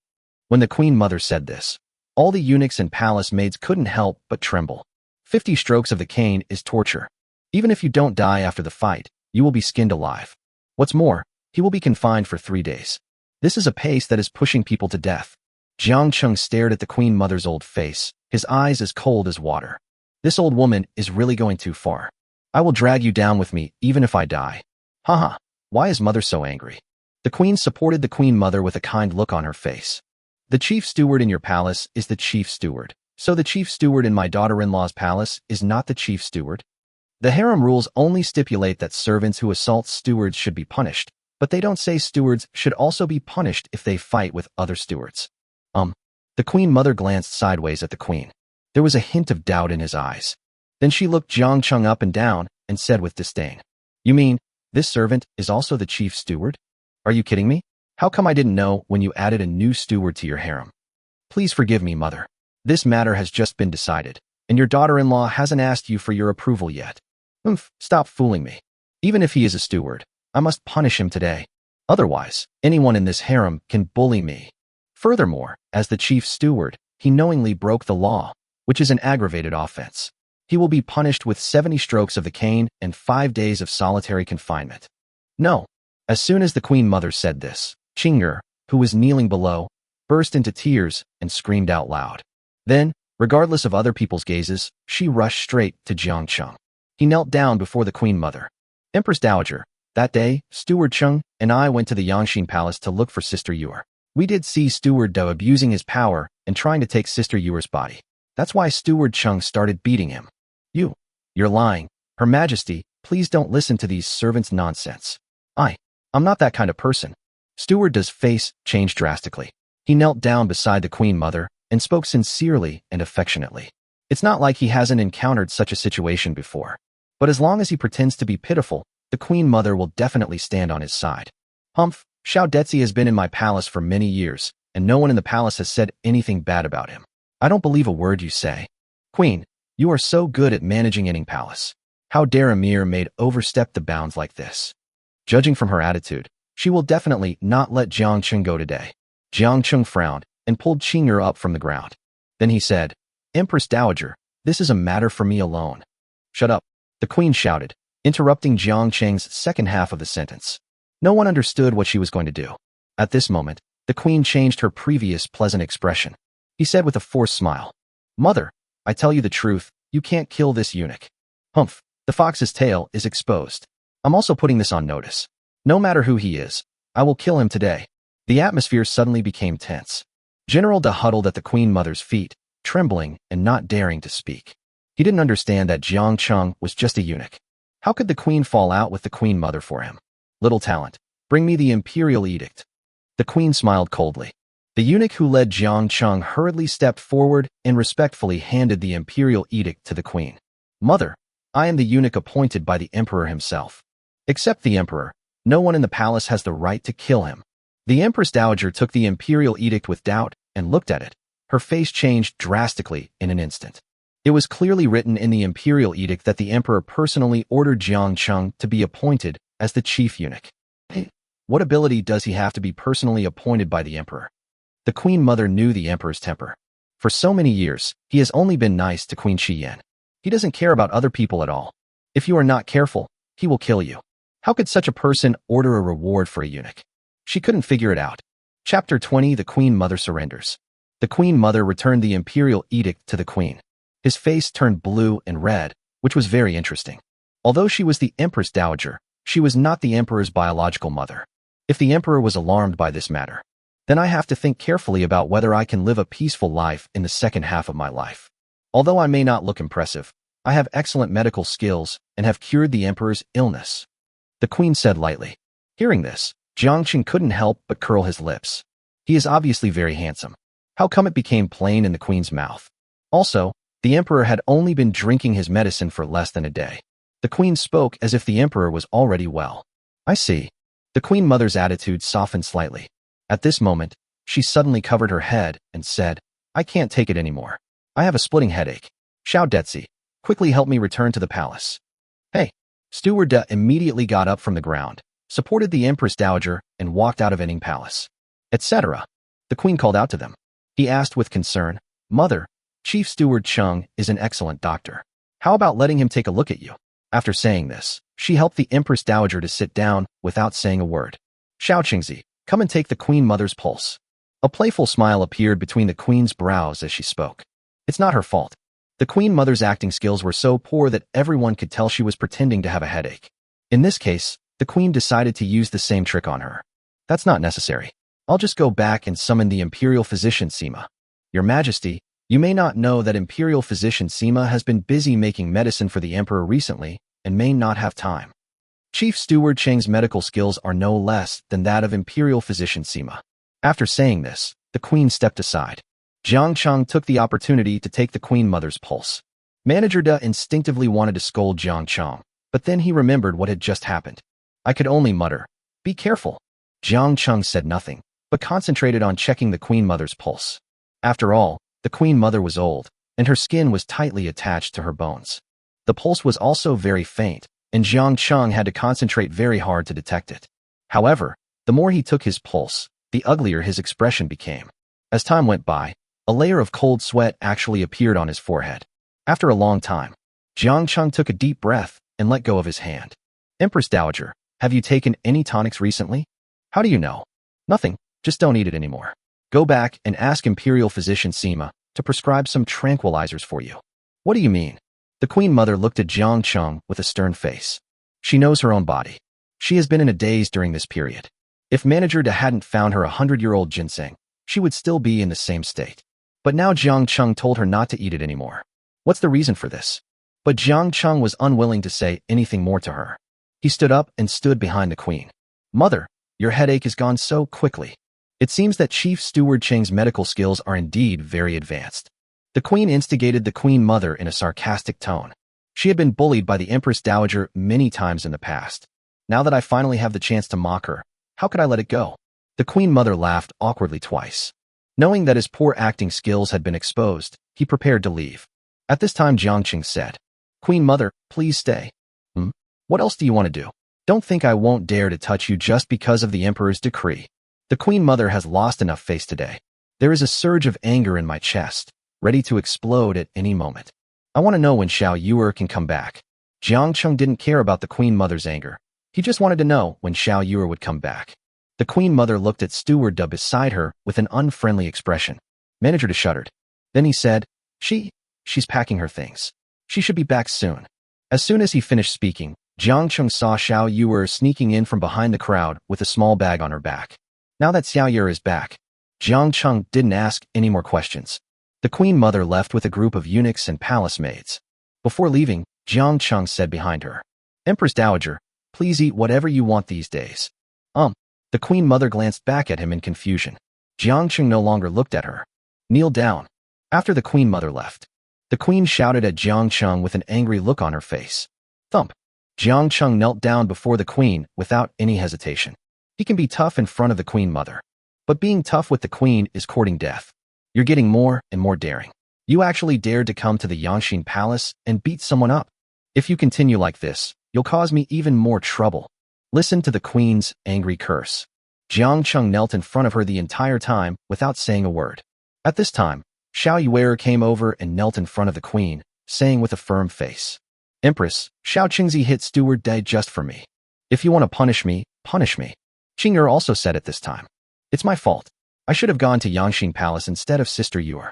When the queen mother said this, all the eunuchs and palace maids couldn't help but tremble. 50 strokes of the cane is torture. Even if you don't die after the fight, you will be skinned alive. What's more, he will be confined for 3 days. This is a pace that is pushing people to death. Jiang Cheng stared at the queen mother's old face, his eyes as cold as water. This old woman is really going too far. I will drag you down with me, even if I die. Haha, why is mother so angry? The queen supported the queen mother with a kind look on her face. The chief steward in your palace is the chief steward, so the chief steward in my daughter-in-law's palace is not the chief steward. The harem rules only stipulate that servants who assault stewards should be punished, but they don't say stewards should also be punished if they fight with other stewards. The queen mother glanced sideways at the queen. There was a hint of doubt in his eyes. Then she looked Jiang Cheng up and down and said with disdain, You mean, this servant is also the chief steward? Are you kidding me? How come I didn't know when you added a new steward to your harem? Please forgive me, mother. This matter has just been decided, and your daughter-in-law hasn't asked you for your approval yet. Stop fooling me. Even if he is a steward, I must punish him today. Otherwise, anyone in this harem can bully me. Furthermore, as the chief steward, he knowingly broke the law, which is an aggravated offense. He will be punished with 70 strokes of the cane and 5 days of solitary confinement. No. As soon as the queen mother said this, Qing'er, who was kneeling below, burst into tears and screamed out loud. Then, regardless of other people's gazes, she rushed straight to Jiang Cheng. He knelt down before the Queen Mother. Empress Dowager, that day, Steward Cheng and I went to the Yangxin Palace to look for Sister Yuer. We did see Steward Do abusing his power and trying to take Sister Yuer's body. That's why Steward Cheng started beating him. You're lying. Her Majesty, please don't listen to these servants' nonsense. I'm not that kind of person. Steward Do's face changed drastically. He knelt down beside the Queen Mother and spoke sincerely and affectionately. It's not like he hasn't encountered such a situation before. But as long as he pretends to be pitiful, the Queen Mother will definitely stand on his side. Humph, Xiao Detzi has been in my palace for many years, and no one in the palace has said anything bad about him. I don't believe a word you say. Queen, you are so good at managing Yingning Palace. How dare Emir Maid overstep the bounds like this? Judging from her attitude, she will definitely not let Jiang Cheng go today. Jiang Cheng frowned and pulled Qing'er up from the ground. Then he said, Empress Dowager, this is a matter for me alone. Shut up, the Queen shouted, interrupting Jiang Cheng's second half of the sentence. No one understood what she was going to do. At this moment, the Queen changed her previous pleasant expression. He said with a forced smile, Mother, I tell you the truth, you can't kill this eunuch. Humph, the fox's tail is exposed. I'm also putting this on notice. No matter who he is, I will kill him today. The atmosphere suddenly became tense. General De huddled at the Queen Mother's feet, trembling and not daring to speak. He didn't understand that Jiang Cheng was just a eunuch. How could the Queen fall out with the Queen Mother for him? Little talent, bring me the imperial edict. The Queen smiled coldly. The eunuch who led Jiang Cheng hurriedly stepped forward and respectfully handed the imperial edict to the Queen. Mother, I am the eunuch appointed by the Emperor himself. Except the Emperor, no one in the palace has the right to kill him. The Empress Dowager took the imperial edict with doubt and looked at it. Her face changed drastically in an instant. It was clearly written in the imperial edict that the Emperor personally ordered Jiang Cheng to be appointed as the chief eunuch. What ability does he have to be personally appointed by the Emperor? The Queen Mother knew the Emperor's temper. For so many years, he has only been nice to Queen Shiyan. He doesn't care about other people at all. If you are not careful, he will kill you. How could such a person order a reward for a eunuch? She couldn't figure it out. Chapter 20 The Queen Mother Surrenders. The Queen Mother returned the imperial edict to the Queen. His face turned blue and red, which was very interesting. Although she was the Empress Dowager, she was not the Emperor's biological mother. If the Emperor was alarmed by this matter, then I have to think carefully about whether I can live a peaceful life in the second half of my life. Although I may not look impressive, I have excellent medical skills and have cured the Emperor's illness. The Queen said lightly. Hearing this, Jiang Cheng couldn't help but curl his lips. He is obviously very handsome. How come it became plain in the Queen's mouth? Also, the Emperor had only been drinking his medicine for less than a day. The Queen spoke as if the Emperor was already well. I see. The Queen Mother's attitude softened slightly. At this moment, she suddenly covered her head and said, I can't take it anymore. I have a splitting headache. Xiao Detzi, quickly help me return to the palace. Hey! Steward De immediately got up from the ground, supported the Empress Dowager, and walked out of Yingning Palace. Etc. The Queen called out to them. He asked with concern, Mother, Chief Steward Cheng is an excellent doctor. How about letting him take a look at you? After saying this, she helped the Empress Dowager to sit down without saying a word. Xiao Qingzi, come and take the Queen Mother's pulse. A playful smile appeared between the Queen's brows as she spoke. It's not her fault. The Queen Mother's acting skills were so poor that everyone could tell she was pretending to have a headache. In this case, the Queen decided to use the same trick on her. That's not necessary. I'll just go back and summon the Imperial Physician Sima. Your Majesty, you may not know that Imperial Physician Sima has been busy making medicine for the Emperor recently and may not have time. Chief Steward Cheng's medical skills are no less than that of Imperial Physician Sima. After saying this, the Queen stepped aside. Jiang Cheng took the opportunity to take the Queen Mother's pulse. Manager De instinctively wanted to scold Jiang Cheng, but then he remembered what had just happened. I could only mutter, be careful. Jiang Cheng said nothing, but concentrated on checking the Queen Mother's pulse. After all, the Queen Mother was old, and her skin was tightly attached to her bones. The pulse was also very faint, and Jiang Cheng had to concentrate very hard to detect it. However, the more he took his pulse, the uglier his expression became. As time went by, a layer of cold sweat actually appeared on his forehead. After a long time, Jiang Cheng took a deep breath and let go of his hand. Empress Dowager, have you taken any tonics recently? How do you know? Nothing, Just don't eat it anymore. Go back and ask Imperial Physician Sima to prescribe some tranquilizers for you. What do you mean? The Queen Mother looked at Jiang Cheng with a stern face. She knows her own body. She has been in a daze during this period. If Manager Da hadn't found her 100-year-old ginseng, she would still be in the same state. But now Jiang Cheng told her not to eat it anymore. What's the reason for this? But Jiang Cheng was unwilling to say anything more to her. He stood up and stood behind the Queen. Mother, your headache has gone so quickly. It seems that Chief Steward Cheng's medical skills are indeed very advanced. The Queen instigated the Queen Mother in a sarcastic tone. She had been bullied by the Empress Dowager many times in the past. Now that I finally have the chance to mock her, how could I let it go? The Queen Mother laughed awkwardly twice. Knowing that his poor acting skills had been exposed, he prepared to leave. At this time Jiang Cheng said, Queen Mother, please stay. What else do you want to do? Don't think I won't dare to touch you just because of the Emperor's decree. The Queen Mother has lost enough face today. There is a surge of anger in my chest, ready to explode at any moment. I want to know when Xiao Yuer can come back. Jiang Cheng didn't care about the Queen Mother's anger. He just wanted to know when Xiao Yuer would come back. The Queen Mother looked at Steward Da beside her with an unfriendly expression. Manager Da shuddered. Then he said, She's packing her things. She should be back soon. As soon as he finished speaking, Jiang Cheng saw Xiao Yuer sneaking in from behind the crowd with a small bag on her back. Now that Xiao Yuer is back, Jiang Cheng didn't ask any more questions. The Queen Mother left with a group of eunuchs and palace maids. Before leaving, Jiang Cheng said behind her, Empress Dowager, please eat whatever you want these days. The Queen Mother glanced back at him in confusion. Jiang Cheng no longer looked at her. Kneel down. After the Queen Mother left, the Queen shouted at Jiang Cheng with an angry look on her face. Thump. Jiang Cheng knelt down before the Queen without any hesitation. He can be tough in front of the Queen Mother. But being tough with the Queen is courting death. You're getting more and more daring. You actually dared to come to the Yangxin Palace and beat someone up. If you continue like this, you'll cause me even more trouble. Listen to the Queen's angry curse. Jiang Cheng knelt in front of her the entire time without saying a word. At this time, Xiao Yuer came over and knelt in front of the Queen, saying with a firm face, Empress, Xiao Qingzi hit Steward Da just for me. If you want to punish me, punish me. Qing'er also said at this time. It's my fault. I should have gone to Yangxin Palace instead of Sister Yuer.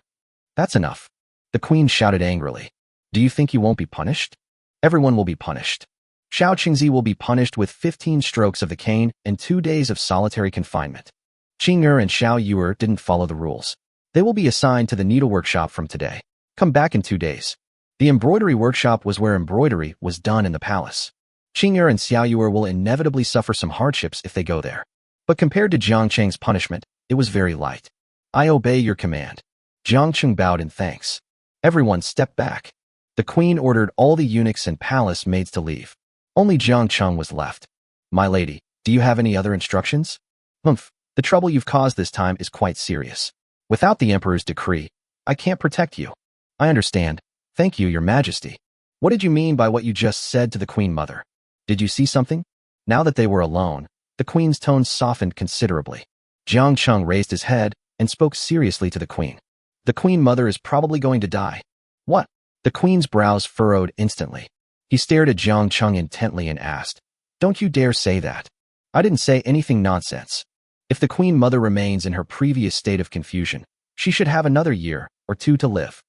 That's enough. The Queen shouted angrily. Do you think you won't be punished? Everyone will be punished. Xiao Qingzi will be punished with 15 strokes of the cane and 2 days of solitary confinement. Qing'er and Xiao Yuer didn't follow the rules. They will be assigned to the needle workshop from today. Come back in 2 days. The embroidery workshop was where embroidery was done in the palace. Qing'er and Xiao Yuer will inevitably suffer some hardships if they go there. But compared to Jiang Cheng's punishment, it was very light. I obey your command. Jiang Cheng bowed in thanks. Everyone stepped back. The Queen ordered all the eunuchs and palace maids to leave. Only Jiang Cheng was left. My lady, do you have any other instructions? The trouble you've caused this time is quite serious. Without the Emperor's decree, I can't protect you. I understand. Thank you, Your Majesty. What did you mean by what you just said to the Queen Mother? Did you see something? Now that they were alone, the Queen's tone softened considerably. Jiang Cheng raised his head and spoke seriously to the Queen. The Queen Mother is probably going to die. What? The Queen's brows furrowed instantly. He stared at Jiang Cheng intently and asked, Don't you dare say that. I didn't say anything nonsense. If the Queen Mother remains in her previous state of confusion, she should have another year or 2 to live.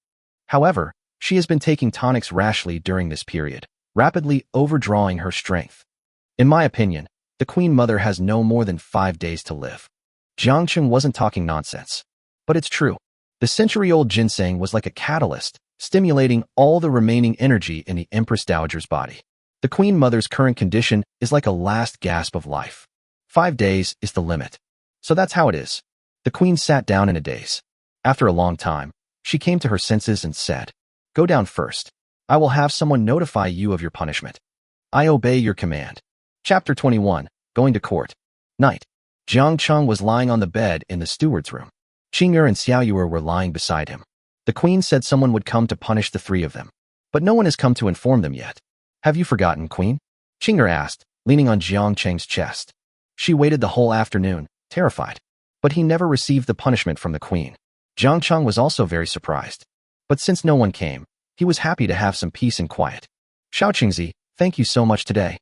However, she has been taking tonics rashly during this period, rapidly overdrawing her strength. In my opinion, the Queen Mother has no more than 5 days to live. Jiang Cheng wasn't talking nonsense. But it's true. The century-old ginseng was like a catalyst, stimulating all the remaining energy in the Empress Dowager's body. The Queen Mother's current condition is like a last gasp of life. 5 days is the limit. So that's how it is. The Queen sat down in a daze. After a long time, she came to her senses and said, Go down first. I will have someone notify you of your punishment. I obey your command. Chapter 21, Going to Court. Night. Jiang Cheng was lying on the bed in the steward's room. Qing'er and Xiao Yuer were lying beside him. The Queen said someone would come to punish the 3 of them. But no one has come to inform them yet. Have you forgotten, Queen? Qing'er asked, leaning on Jiang Cheng's chest. She waited the whole afternoon, terrified. But he never received the punishment from the Queen. Jiang Cheng was also very surprised. But since no one came, he was happy to have some peace and quiet. Xiao Qingzi, thank you so much today.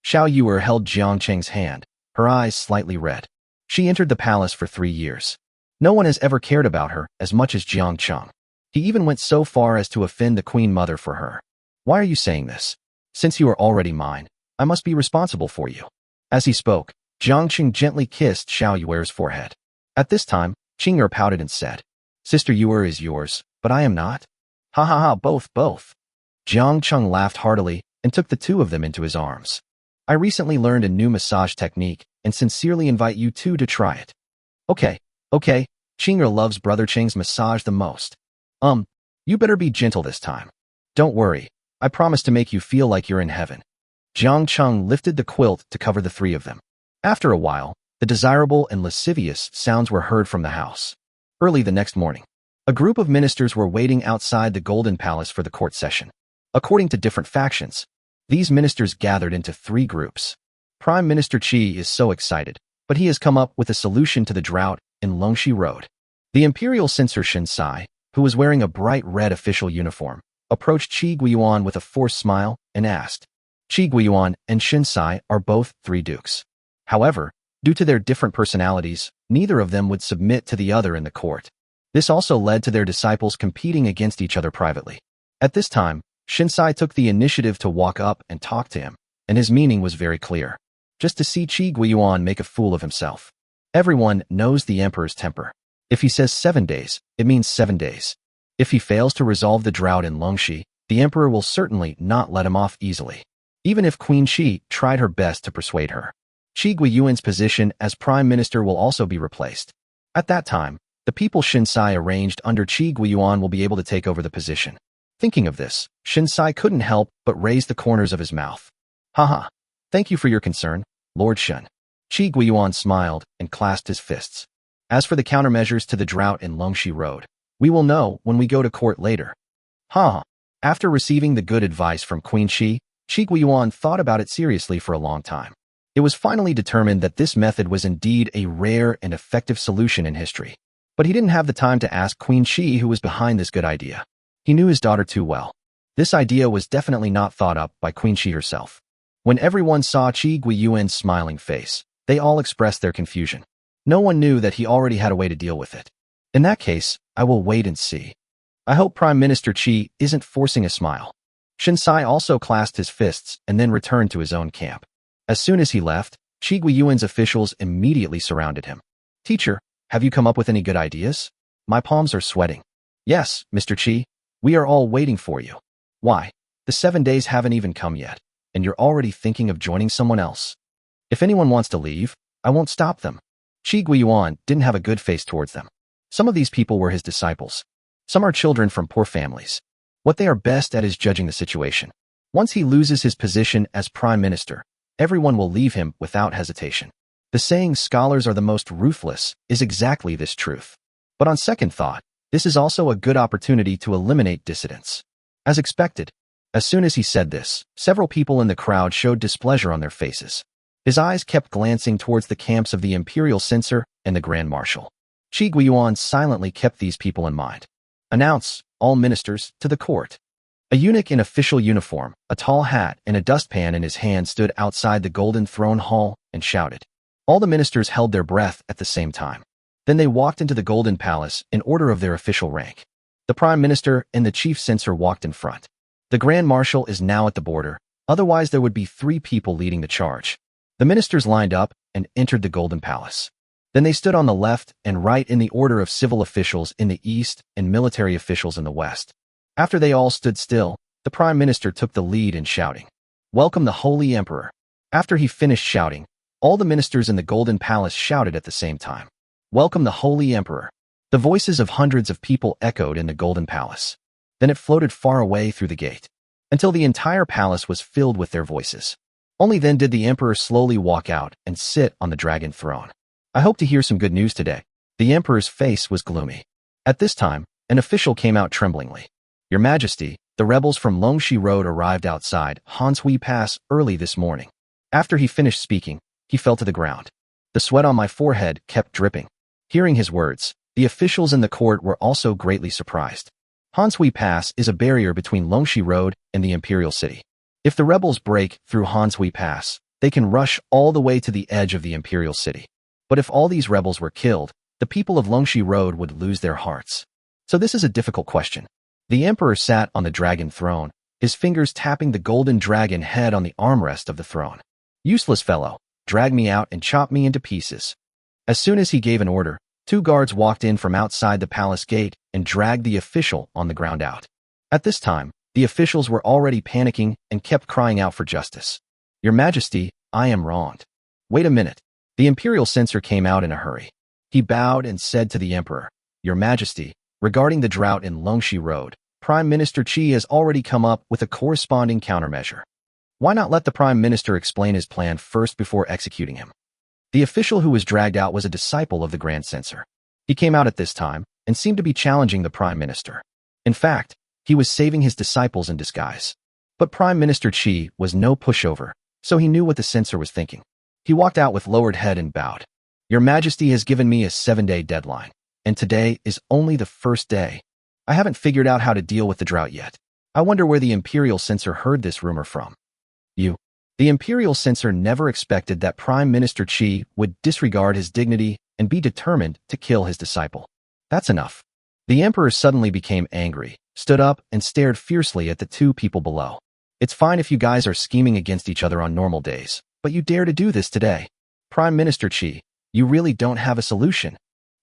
Xiao Yuer held Jiang Cheng's hand, her eyes slightly red. She entered the palace for 3 years. No one has ever cared about her as much as Jiang Cheng. He even went so far as to offend the Queen Mother for her. Why are you saying this? Since you are already mine, I must be responsible for you. As he spoke, Jiang Cheng gently kissed Xiao Yuer's forehead. At this time, Qing'er pouted and said, Sister Yuer is yours, but I am not? Ha ha ha, both. Jiang Cheng laughed heartily and took the two of them into his arms. I recently learned a new massage technique and sincerely invite you two to try it. Okay. Qing'er loves Brother Cheng's massage the most. You better be gentle this time. Don't worry, I promise to make you feel like you're in heaven. Jiang Cheng lifted the quilt to cover the three of them. After a while, the desirable and lascivious sounds were heard from the house. Early the next morning, a group of ministers were waiting outside the Golden Palace for the court session. According to different factions, these ministers gathered into 3 groups. Prime Minister Qi is so excited, but he has come up with a solution to the drought in Longxi Road. The imperial censor Shen Sai, who was wearing a bright red official uniform, approached Qi Guiyuan with a forced smile and asked, Qi Guiyuan and Shen Sai are both 3 dukes. However, due to their different personalities, neither of them would submit to the other in the court. This also led to their disciples competing against each other privately. At this time, Shen Sai took the initiative to walk up and talk to him, and his meaning was very clear. Just to see Qi Guiyuan make a fool of himself. Everyone knows the emperor's temper. If he says 7 days, it means 7 days. If he fails to resolve the drought in Longxi, the emperor will certainly not let him off easily. Even if Queen Qi tried her best to persuade her. Qi Guiyuan's position as prime minister will also be replaced. At that time, the people Shen Sai arranged under Qi Guiyuan will be able to take over the position. Thinking of this, Shen Sai couldn't help but raise the corners of his mouth. Haha. Thank you for your concern, Lord Shen. Qi Guiyuan smiled and clasped his fists. As for the countermeasures to the drought in Longxi Road, we will know when we go to court later. After receiving the good advice from Queen Qi, Qi Guiyuan thought about it seriously for a long time. It was finally determined that this method was indeed a rare and effective solution in history. But he didn't have the time to ask Queen Qi who was behind this good idea. He knew his daughter too well. This idea was definitely not thought up by Queen Qi herself. When everyone saw Qi Guiyuan's smiling face, they all expressed their confusion. No one knew that he already had a way to deal with it. In that case, I will wait and see. I hope Prime Minister Qi isn't forcing a smile. Shen Sai also clasped his fists and then returned to his own camp. As soon as he left, Qi Guiyuan's officials immediately surrounded him. Teacher, have you come up with any good ideas? My palms are sweating. Yes, Mr. Qi, we are all waiting for you. Why? The 7 days haven't even come yet, and you're already thinking of joining someone else. If anyone wants to leave, I won't stop them. Qi Guiyuan didn't have a good face towards them. Some of these people were his disciples. Some are children from poor families. What they are best at is judging the situation. Once he loses his position as prime minister, everyone will leave him without hesitation. The saying scholars are the most ruthless is exactly this truth. But on second thought, this is also a good opportunity to eliminate dissidents. As expected, as soon as he said this, several people in the crowd showed displeasure on their faces. His eyes kept glancing towards the camps of the imperial censor and the grand marshal. Qi Guiyuan silently kept these people in mind. Announce, all ministers, to the court. A eunuch in official uniform, a tall hat and a dustpan in his hand stood outside the golden throne hall and shouted. All the ministers held their breath at the same time. Then they walked into the golden palace in order of their official rank. The prime minister and the chief censor walked in front. The grand marshal is now at the border, otherwise there would be 3 people leading the charge. The ministers lined up and entered the golden palace. Then they stood on the left and right in the order of civil officials in the east and military officials in the west. After they all stood still, the prime minister took the lead in shouting, "Welcome the Holy Emperor." After he finished shouting, all the ministers in the golden palace shouted at the same time, "Welcome the Holy Emperor." The voices of hundreds of people echoed in the golden palace. Then it floated far away through the gate, until the entire palace was filled with their voices. Only then did the emperor slowly walk out and sit on the dragon throne. I hope to hear some good news today. The emperor's face was gloomy. At this time, an official came out tremblingly. Your Majesty, the rebels from Longxi Road arrived outside Hanshui Pass early this morning. After he finished speaking, he fell to the ground. The sweat on my forehead kept dripping. Hearing his words, the officials in the court were also greatly surprised. Hanshui Pass is a barrier between Longxi Road and the imperial city. If the rebels break through Hanshui Pass, they can rush all the way to the edge of the imperial city. But if all these rebels were killed, the people of Longxi Road would lose their hearts. So this is a difficult question. The emperor sat on the dragon throne, his fingers tapping the golden dragon head on the armrest of the throne. Useless fellow, drag me out and chop me into pieces. As soon as he gave an order, 2 guards walked in from outside the palace gate and dragged the official on the ground out. At this time, the officials were already panicking and kept crying out for justice. Your Majesty, I am wronged. Wait a minute. The imperial censor came out in a hurry. He bowed and said to the emperor, Your Majesty, regarding the drought in Longxi Road, Prime Minister Qi has already come up with a corresponding countermeasure. Why not let the Prime Minister explain his plan first before executing him? The official who was dragged out was a disciple of the Grand Censor. He came out at this time and seemed to be challenging the Prime Minister. In fact, he was saving his disciples in disguise. But Prime Minister Qi was no pushover, so he knew what the censor was thinking. He walked out with lowered head and bowed. Your Majesty has given me a 7-day deadline, and today is only the first day. I haven't figured out how to deal with the drought yet. I wonder where the imperial censor heard this rumor from. The imperial censor never expected that Prime Minister Qi would disregard his dignity and be determined to kill his disciple. That's enough. The emperor suddenly became angry, stood up, and stared fiercely at the 2 people below. It's fine if you guys are scheming against each other on normal days, but you dare to do this today. Prime Minister Qi, you really don't have a solution.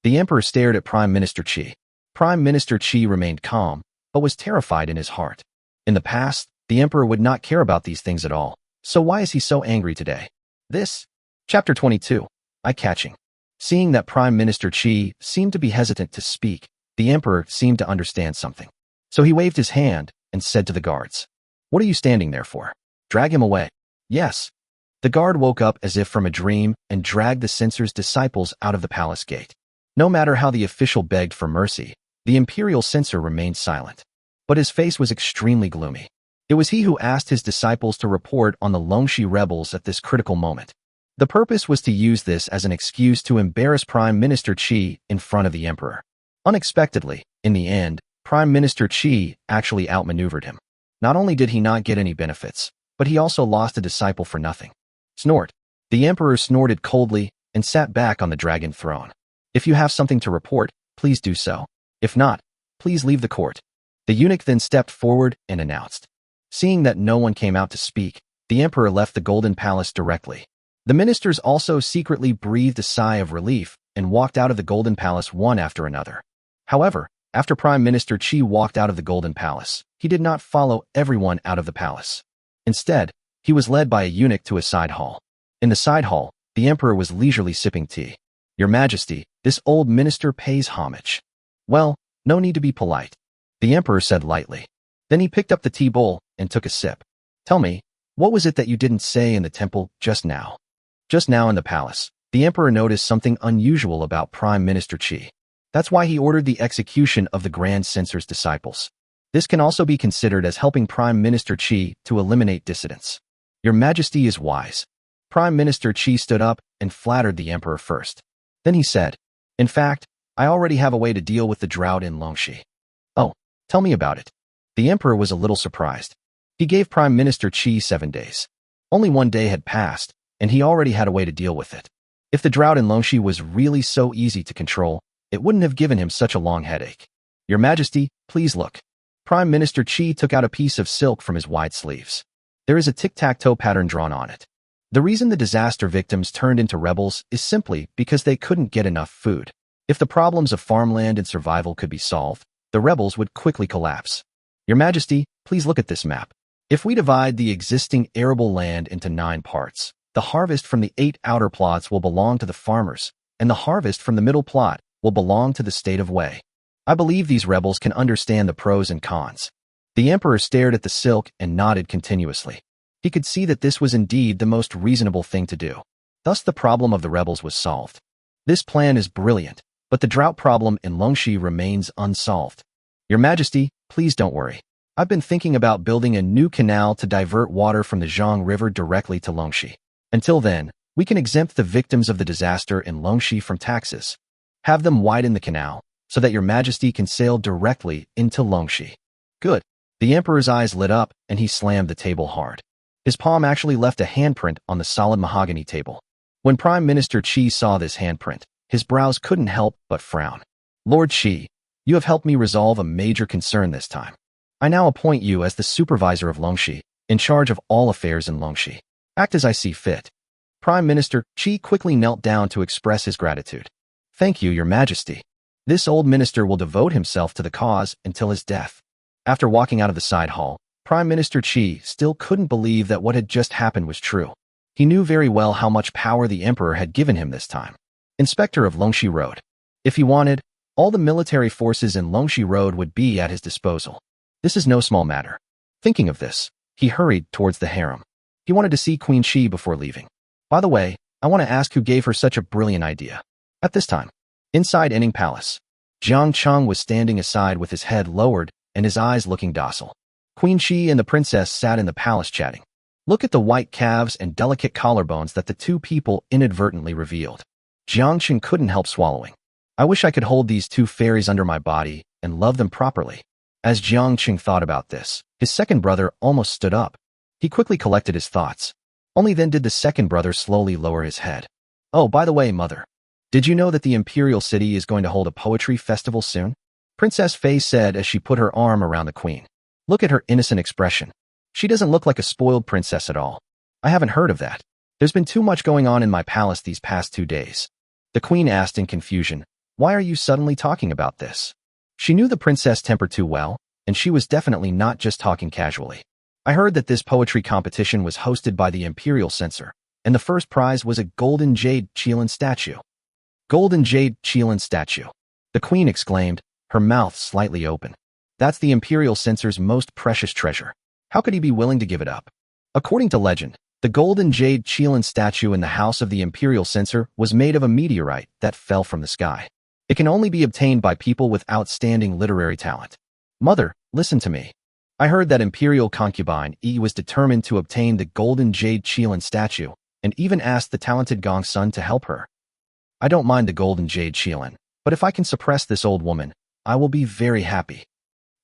The emperor stared at Prime Minister Qi. Prime Minister Qi remained calm, but was terrified in his heart. In the past, the emperor would not care about these things at all. So why is he so angry today? Chapter 22. Eye-catching. Seeing that Prime Minister Qi seemed to be hesitant to speak, the emperor seemed to understand something. So he waved his hand and said to the guards, What are you standing there for? Drag him away. Yes. The guard woke up as if from a dream and dragged the censor's disciples out of the palace gate. No matter how the official begged for mercy, the imperial censor remained silent. But his face was extremely gloomy. It was he who asked his disciples to report on the Longxi rebels at this critical moment. The purpose was to use this as an excuse to embarrass Prime Minister Qi in front of the emperor. Unexpectedly, in the end, Prime Minister Qi actually outmaneuvered him. Not only did he not get any benefits, but he also lost a disciple for nothing. Snort. The emperor snorted coldly and sat back on the dragon throne. If you have something to report, please do so. If not, please leave the court. The eunuch then stepped forward and announced. Seeing that no one came out to speak, the emperor left the Golden Palace directly. The ministers also secretly breathed a sigh of relief and walked out of the Golden Palace one after another. However, after Prime Minister Qi walked out of the Golden Palace, he did not follow everyone out of the palace. Instead, he was led by a eunuch to a side hall. In the side hall, the emperor was leisurely sipping tea. Your Majesty, this old minister pays homage. Well, no need to be polite, the emperor said lightly. Then he picked up the tea bowl and took a sip. Tell me, what was it that you didn't say in the temple just now? Just now in the palace, the emperor noticed something unusual about Prime Minister Qi. That's why he ordered the execution of the Grand Censor's disciples. This can also be considered as helping Prime Minister Qi to eliminate dissidents. Your Majesty is wise. Prime Minister Qi stood up and flattered the emperor first. Then he said, In fact, I already have a way to deal with the drought in Longxi. Oh, tell me about it. The emperor was a little surprised. He gave Prime Minister Qi 7 days. Only 1 day had passed, and he already had a way to deal with it. If the drought in Longxi was really so easy to control, it wouldn't have given him such a long headache. Your Majesty, please look. Prime Minister Qi took out a piece of silk from his wide sleeves. There is a tic-tac-toe pattern drawn on it. The reason the disaster victims turned into rebels is simply because they couldn't get enough food. If the problems of farmland and survival could be solved, the rebels would quickly collapse. Your Majesty, please look at this map. If we divide the existing arable land into 9 parts, the harvest from the 8 outer plots will belong to the farmers, and the harvest from the middle plot will belong to the state of Wei. I believe these rebels can understand the pros and cons. The emperor stared at the silk and nodded continuously. He could see that this was indeed the most reasonable thing to do. Thus the problem of the rebels was solved. This plan is brilliant, but the drought problem in Longxi remains unsolved. Your Majesty, please don't worry. I've been thinking about building a new canal to divert water from the Zhang River directly to Longxi. Until then, we can exempt the victims of the disaster in Longxi from taxes. Have them widen the canal, so that Your Majesty can sail directly into Longxi. Good. The emperor's eyes lit up, and he slammed the table hard. His palm actually left a handprint on the solid mahogany table. When Prime Minister Qi saw this handprint, his brows couldn't help but frown. Lord Qi, you have helped me resolve a major concern this time. I now appoint you as the supervisor of Longxi, in charge of all affairs in Longxi. Act as I see fit. Prime Minister Qi quickly knelt down to express his gratitude. Thank you, Your Majesty. This old minister will devote himself to the cause until his death. After walking out of the side hall, Prime Minister Qi still couldn't believe that what had just happened was true. He knew very well how much power the emperor had given him this time. Inspector of Longxi Road. If he wanted, all the military forces in Longxi Road would be at his disposal. This is no small matter. Thinking of this, he hurried towards the harem. He wanted to see Queen Qi before leaving. By the way, I want to ask who gave her such a brilliant idea. At this time, inside Enning Palace, Jiang Cheng was standing aside with his head lowered and his eyes looking docile. Queen Qi and the princess sat in the palace chatting. Look at the white calves and delicate collarbones that the two people inadvertently revealed. Jiang Cheng couldn't help swallowing. I wish I could hold these two fairies under my body and love them properly. As Jiang Cheng thought about this, his second brother almost stood up. He quickly collected his thoughts. Only then did the second brother slowly lower his head. Oh, by the way, mother, did you know that the Imperial City is going to hold a poetry festival soon? Princess Fei said as she put her arm around the queen. Look at her innocent expression. She doesn't look like a spoiled princess at all. I haven't heard of that. There's been too much going on in my palace these past 2 days. The queen asked in confusion, why are you suddenly talking about this? She knew the princess temper too well, and she was definitely not just talking casually. I heard that this poetry competition was hosted by the Imperial Censor, and the first prize was a golden jade Qilin statue. Golden jade Qilin statue. The queen exclaimed, her mouth slightly open. That's the Imperial Censor's most precious treasure. How could he be willing to give it up? According to legend, the golden jade Qilin statue in the house of the Imperial Censor was made of a meteorite that fell from the sky. It can only be obtained by people with outstanding literary talent. Mother, listen to me. I heard that Imperial concubine Yi was determined to obtain the golden jade Qilin statue, and even asked the talented Gong Sun to help her. I don't mind the golden jade Qilin, but if I can suppress this old woman, I will be very happy.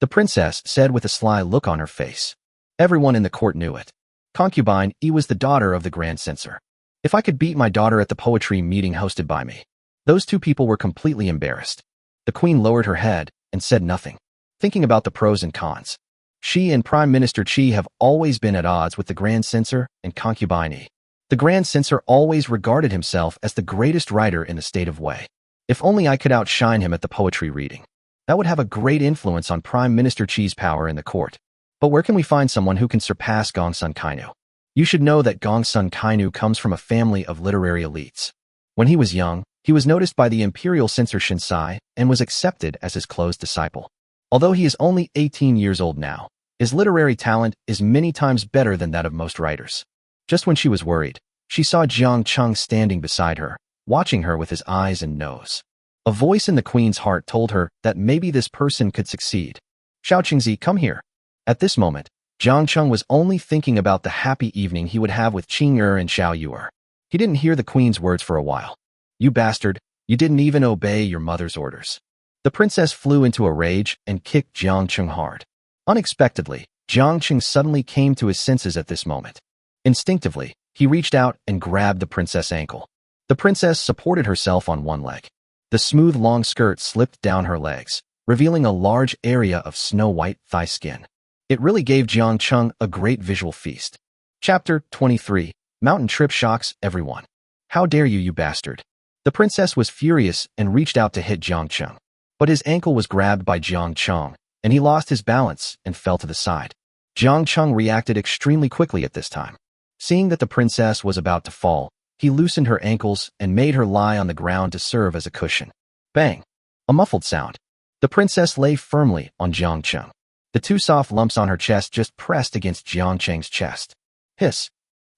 The princess said with a sly look on her face. Everyone in the court knew it. Concubine Yi was the daughter of the Grand Censor. If I could beat my daughter at the poetry meeting hosted by me. Those two people were completely embarrassed. The queen lowered her head and said nothing, thinking about the pros and cons. She and Prime Minister Qi have always been at odds with the Grand Censor and concubine Yi. The Grand Censor always regarded himself as the greatest writer in the state of Wei. If only I could outshine him at the poetry reading. That would have a great influence on Prime Minister Qi's power in the court. But where can we find someone who can surpass Gongsun Kainu? You should know that Gongsun Kainu comes from a family of literary elites. When he was young, he was noticed by the Imperial Censor Shinsai and was accepted as his close disciple. Although he is only 18 years old now, his literary talent is many times better than that of most writers. Just when she was worried, she saw Jiang Cheng standing beside her, watching her with his eyes and nose. A voice in the queen's heart told her that maybe this person could succeed. Xiao Qingzi, come here. At this moment, Jiang Cheng was only thinking about the happy evening he would have with Qing Er and Xiao Yuer. He didn't hear the queen's words for a while. You bastard, you didn't even obey your mother's orders. The princess flew into a rage and kicked Jiang Cheng hard. Unexpectedly, Jiang Cheng suddenly came to his senses at this moment. Instinctively, he reached out and grabbed the princess' ankle. The princess supported herself on one leg. The smooth long skirt slipped down her legs, revealing a large area of snow-white thigh skin. It really gave Jiang Cheng a great visual feast. Chapter 23. Mountain Trip Shocks Everyone. How dare you, you bastard. The princess was furious and reached out to hit Jiang Cheng. But his ankle was grabbed by Jiang Cheng, and he lost his balance and fell to the side. Jiang Cheng reacted extremely quickly at this time. Seeing that the princess was about to fall, he loosened her ankles and made her lie on the ground to serve as a cushion. Bang! A muffled sound. The princess lay firmly on Jiang Cheng. The two soft lumps on her chest just pressed against Jiang Cheng's chest. Hiss.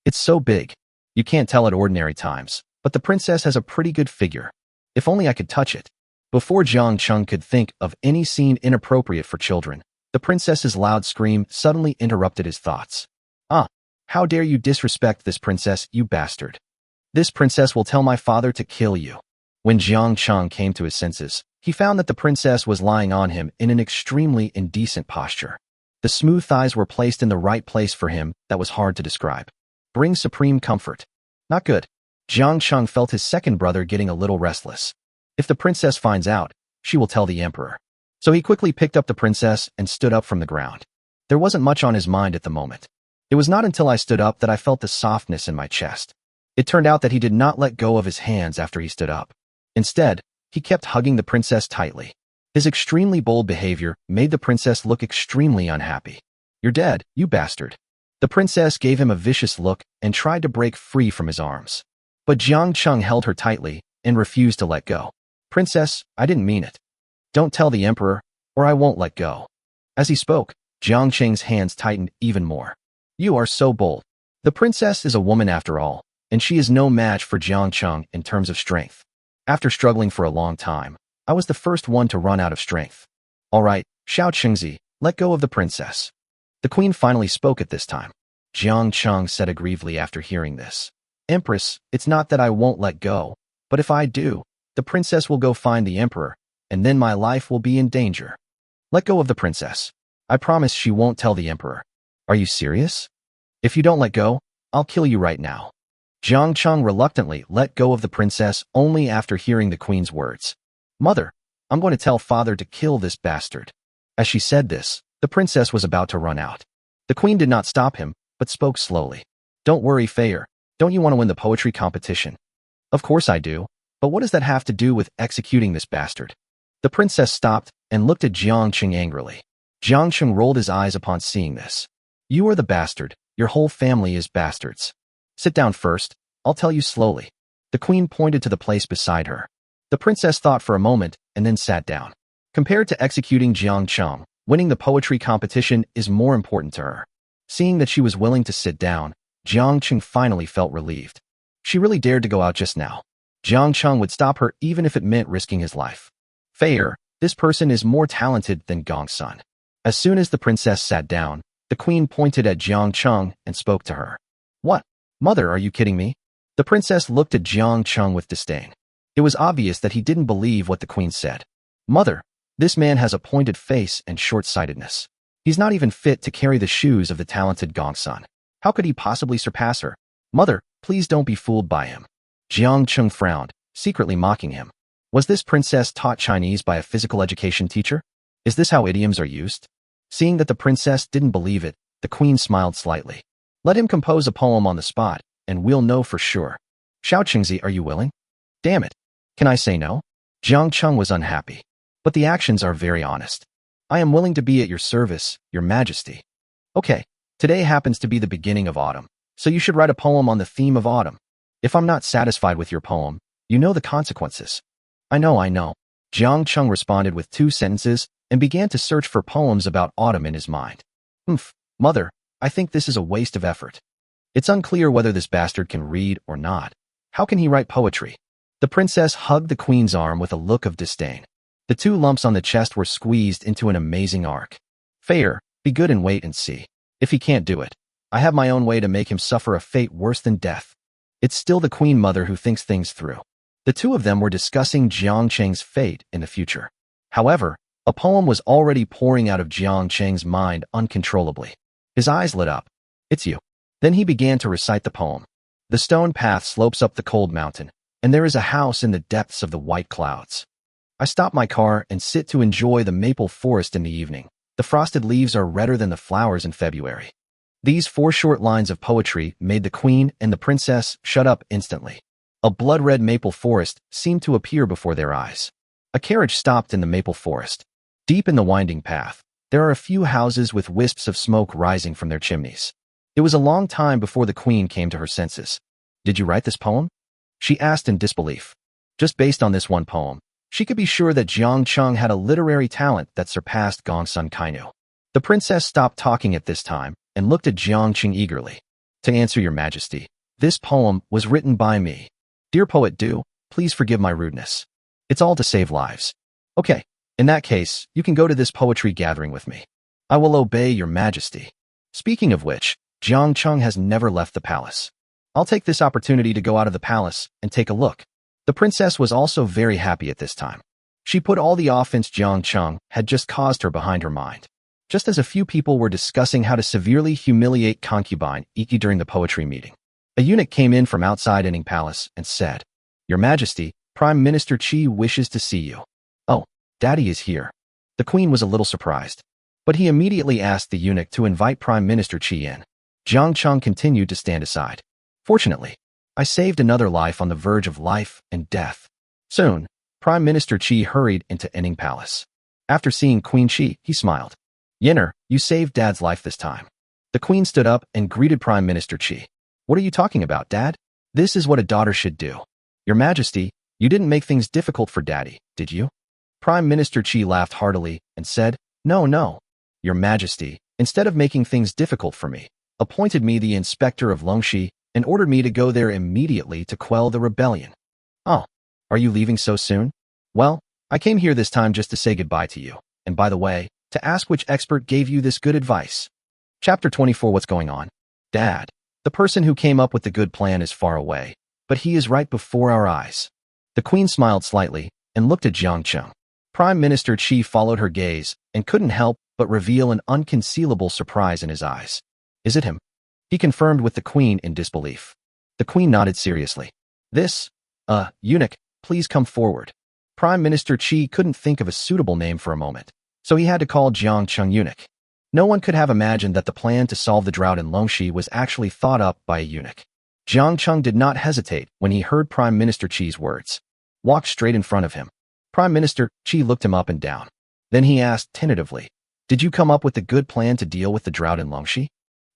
It's so big. You can't tell at ordinary times, but the princess has a pretty good figure. If only I could touch it. Before Jiang Cheng could think of any scene inappropriate for children, the princess's loud scream suddenly interrupted his thoughts. Ah! How dare you disrespect this princess, you bastard. This princess will tell my father to kill you. When Jiang Cheng came to his senses, he found that the princess was lying on him in an extremely indecent posture. The smooth thighs were placed in the right place for him that was hard to describe. Bring supreme comfort. Not good. Jiang Cheng felt his second brother getting a little restless. If the princess finds out, she will tell the emperor. So he quickly picked up the princess and stood up from the ground. There wasn't much on his mind at the moment. It was not until I stood up that I felt the softness in my chest. It turned out that he did not let go of his hands after he stood up. Instead, he kept hugging the princess tightly. His extremely bold behavior made the princess look extremely unhappy. "You're dead, you bastard." The princess gave him a vicious look and tried to break free from his arms. But Jiang Cheng held her tightly and refused to let go. "Princess, I didn't mean it. Don't tell the emperor, or I won't let go." As he spoke, Jiang Cheng's hands tightened even more. "You are so bold." The princess is a woman after all, and she is no match for Jiang Cheng in terms of strength. After struggling for a long time, I was the first one to run out of strength. "All right, Xiao Qingzi, let go of the princess." The queen finally spoke at this time. Jiang Cheng said aggrievedly after hearing this. "Empress, it's not that I won't let go, but if I do, the princess will go find the emperor, and then my life will be in danger. Let go of the princess. I promise she won't tell the emperor." "Are you serious? If you don't let go, I'll kill you right now." Jiang Cheng reluctantly let go of the princess only after hearing the queen's words. "Mother, I'm going to tell father to kill this bastard." As she said this, the princess was about to run out. The queen did not stop him, but spoke slowly. "Don't worry, Fayer. Don't you want to win the poetry competition?" "Of course I do, but what does that have to do with executing this bastard?" The princess stopped and looked at Jiang Cheng angrily. Jiang Cheng rolled his eyes upon seeing this. "You are the bastard. Your whole family is bastards. Sit down first. I'll tell you slowly." The queen pointed to the place beside her. The princess thought for a moment and then sat down. Compared to executing Jiang Cheng, winning the poetry competition is more important to her. Seeing that she was willing to sit down, Jiang Cheng finally felt relieved. She really dared to go out just now. Jiang Cheng would stop her even if it meant risking his life. "Fayer, this person is more talented than Gong Sun." As soon as the princess sat down, the queen pointed at Jiang Cheng and spoke to her. "What? Mother, are you kidding me?" The princess looked at Jiang Cheng with disdain. It was obvious that he didn't believe what the queen said. "Mother, this man has a pointed face and short-sightedness. He's not even fit to carry the shoes of the talented Gong Sun. How could he possibly surpass her? Mother, please don't be fooled by him." Jiang Cheng frowned, secretly mocking him. Was this princess taught Chinese by a physical education teacher? Is this how idioms are used? Seeing that the princess didn't believe it, the queen smiled slightly. "Let him compose a poem on the spot, and we'll know for sure. Xiao Qingzi, are you willing?" "Damn it. Can I say no?" Jiang Cheng was unhappy. "But the actions are very honest. I am willing to be at your service, your majesty." "Okay, today happens to be the beginning of autumn, so you should write a poem on the theme of autumn. If I'm not satisfied with your poem, you know the consequences." I know. Jiang Cheng responded with 2 sentences and began to search for poems about autumn in his mind. Mother, I think this is a waste of effort. It's unclear whether this bastard can read or not. How can he write poetry?" The princess hugged the queen's arm with a look of disdain. The 2 lumps on the chest were squeezed into an amazing arc. "Fayer, be good and wait and see. If he can't do it, I have my own way to make him suffer a fate worse than death." It's still the queen mother who thinks things through. The 2 of them were discussing Jiang Cheng's fate in the future. However, a poem was already pouring out of Jiang Cheng's mind uncontrollably. His eyes lit up. "It's you." Then he began to recite the poem. "The stone path slopes up the cold mountain, and there is a house in the depths of the white clouds. I stop my car and sit to enjoy the maple forest in the evening. The frosted leaves are redder than the flowers in February." These 4 short lines of poetry made the queen and the princess shut up instantly. A blood-red maple forest seemed to appear before their eyes. A carriage stopped in the maple forest. Deep in the winding path, there are a few houses with wisps of smoke rising from their chimneys. It was a long time before the queen came to her senses. "Did you write this poem?" she asked in disbelief. Just based on this one poem, she could be sure that Jiang Cheng had a literary talent that surpassed Gong Sun Kainu. The princess stopped talking at this time and looked at Jiang Cheng eagerly. "To answer your majesty, this poem was written by me. Dear poet Du, please forgive my rudeness. It's all to save lives." "Okay, in that case, you can go to this poetry gathering with me. I will obey your majesty." Speaking of which, Jiang Cheng has never left the palace. I'll take this opportunity to go out of the palace and take a look. The princess was also very happy at this time. She put all the offense Jiang Cheng had just caused her behind her mind. Just as a few people were discussing how to severely humiliate concubine Iki during the poetry meeting, A eunuch came in from outside Inning Palace and said, "Your Majesty, Prime Minister Qi wishes to see you." "Oh, Daddy is here." The queen was a little surprised, but he immediately asked the eunuch to invite Prime Minister Qi in. Jiang Cheng continued to stand aside. "Fortunately, I saved another life on the verge of life and death." Soon, Prime Minister Qi hurried into Inning Palace. After seeing Queen Qi, he smiled. "Yinner, you saved Dad's life this time." The queen stood up and greeted Prime Minister Qi. "What are you talking about, Dad? This is what a daughter should do." "Your Majesty, you didn't make things difficult for Daddy, did you?" Prime Minister Qi laughed heartily and said, No. Your Majesty, instead of making things difficult for me, appointed me the inspector of Longxi and ordered me to go there immediately to quell the rebellion." "Oh, are you leaving so soon?" "Well, I came here this time just to say goodbye to you, and by the way, to ask which expert gave you this good advice." Chapter 24. What's going on? Dad, the person who came up with the good plan is far away, but he is right before our eyes. The queen smiled slightly and looked at Jiang Cheng. Prime Minister Qi followed her gaze and couldn't help but reveal an unconcealable surprise in his eyes. "Is it him?" he confirmed with the queen in disbelief. The queen nodded seriously. "This, eunuch, please come forward." Prime Minister Qi couldn't think of a suitable name for a moment, so he had to call Jiang Cheng eunuch. No one could have imagined that the plan to solve the drought in Longxi was actually thought up by a eunuch. Jiang Cheng did not hesitate when he heard Prime Minister Qi's words. Walked straight in front of him. Prime Minister Qi looked him up and down. Then he asked tentatively, "Did you come up with a good plan to deal with the drought in Longxi?"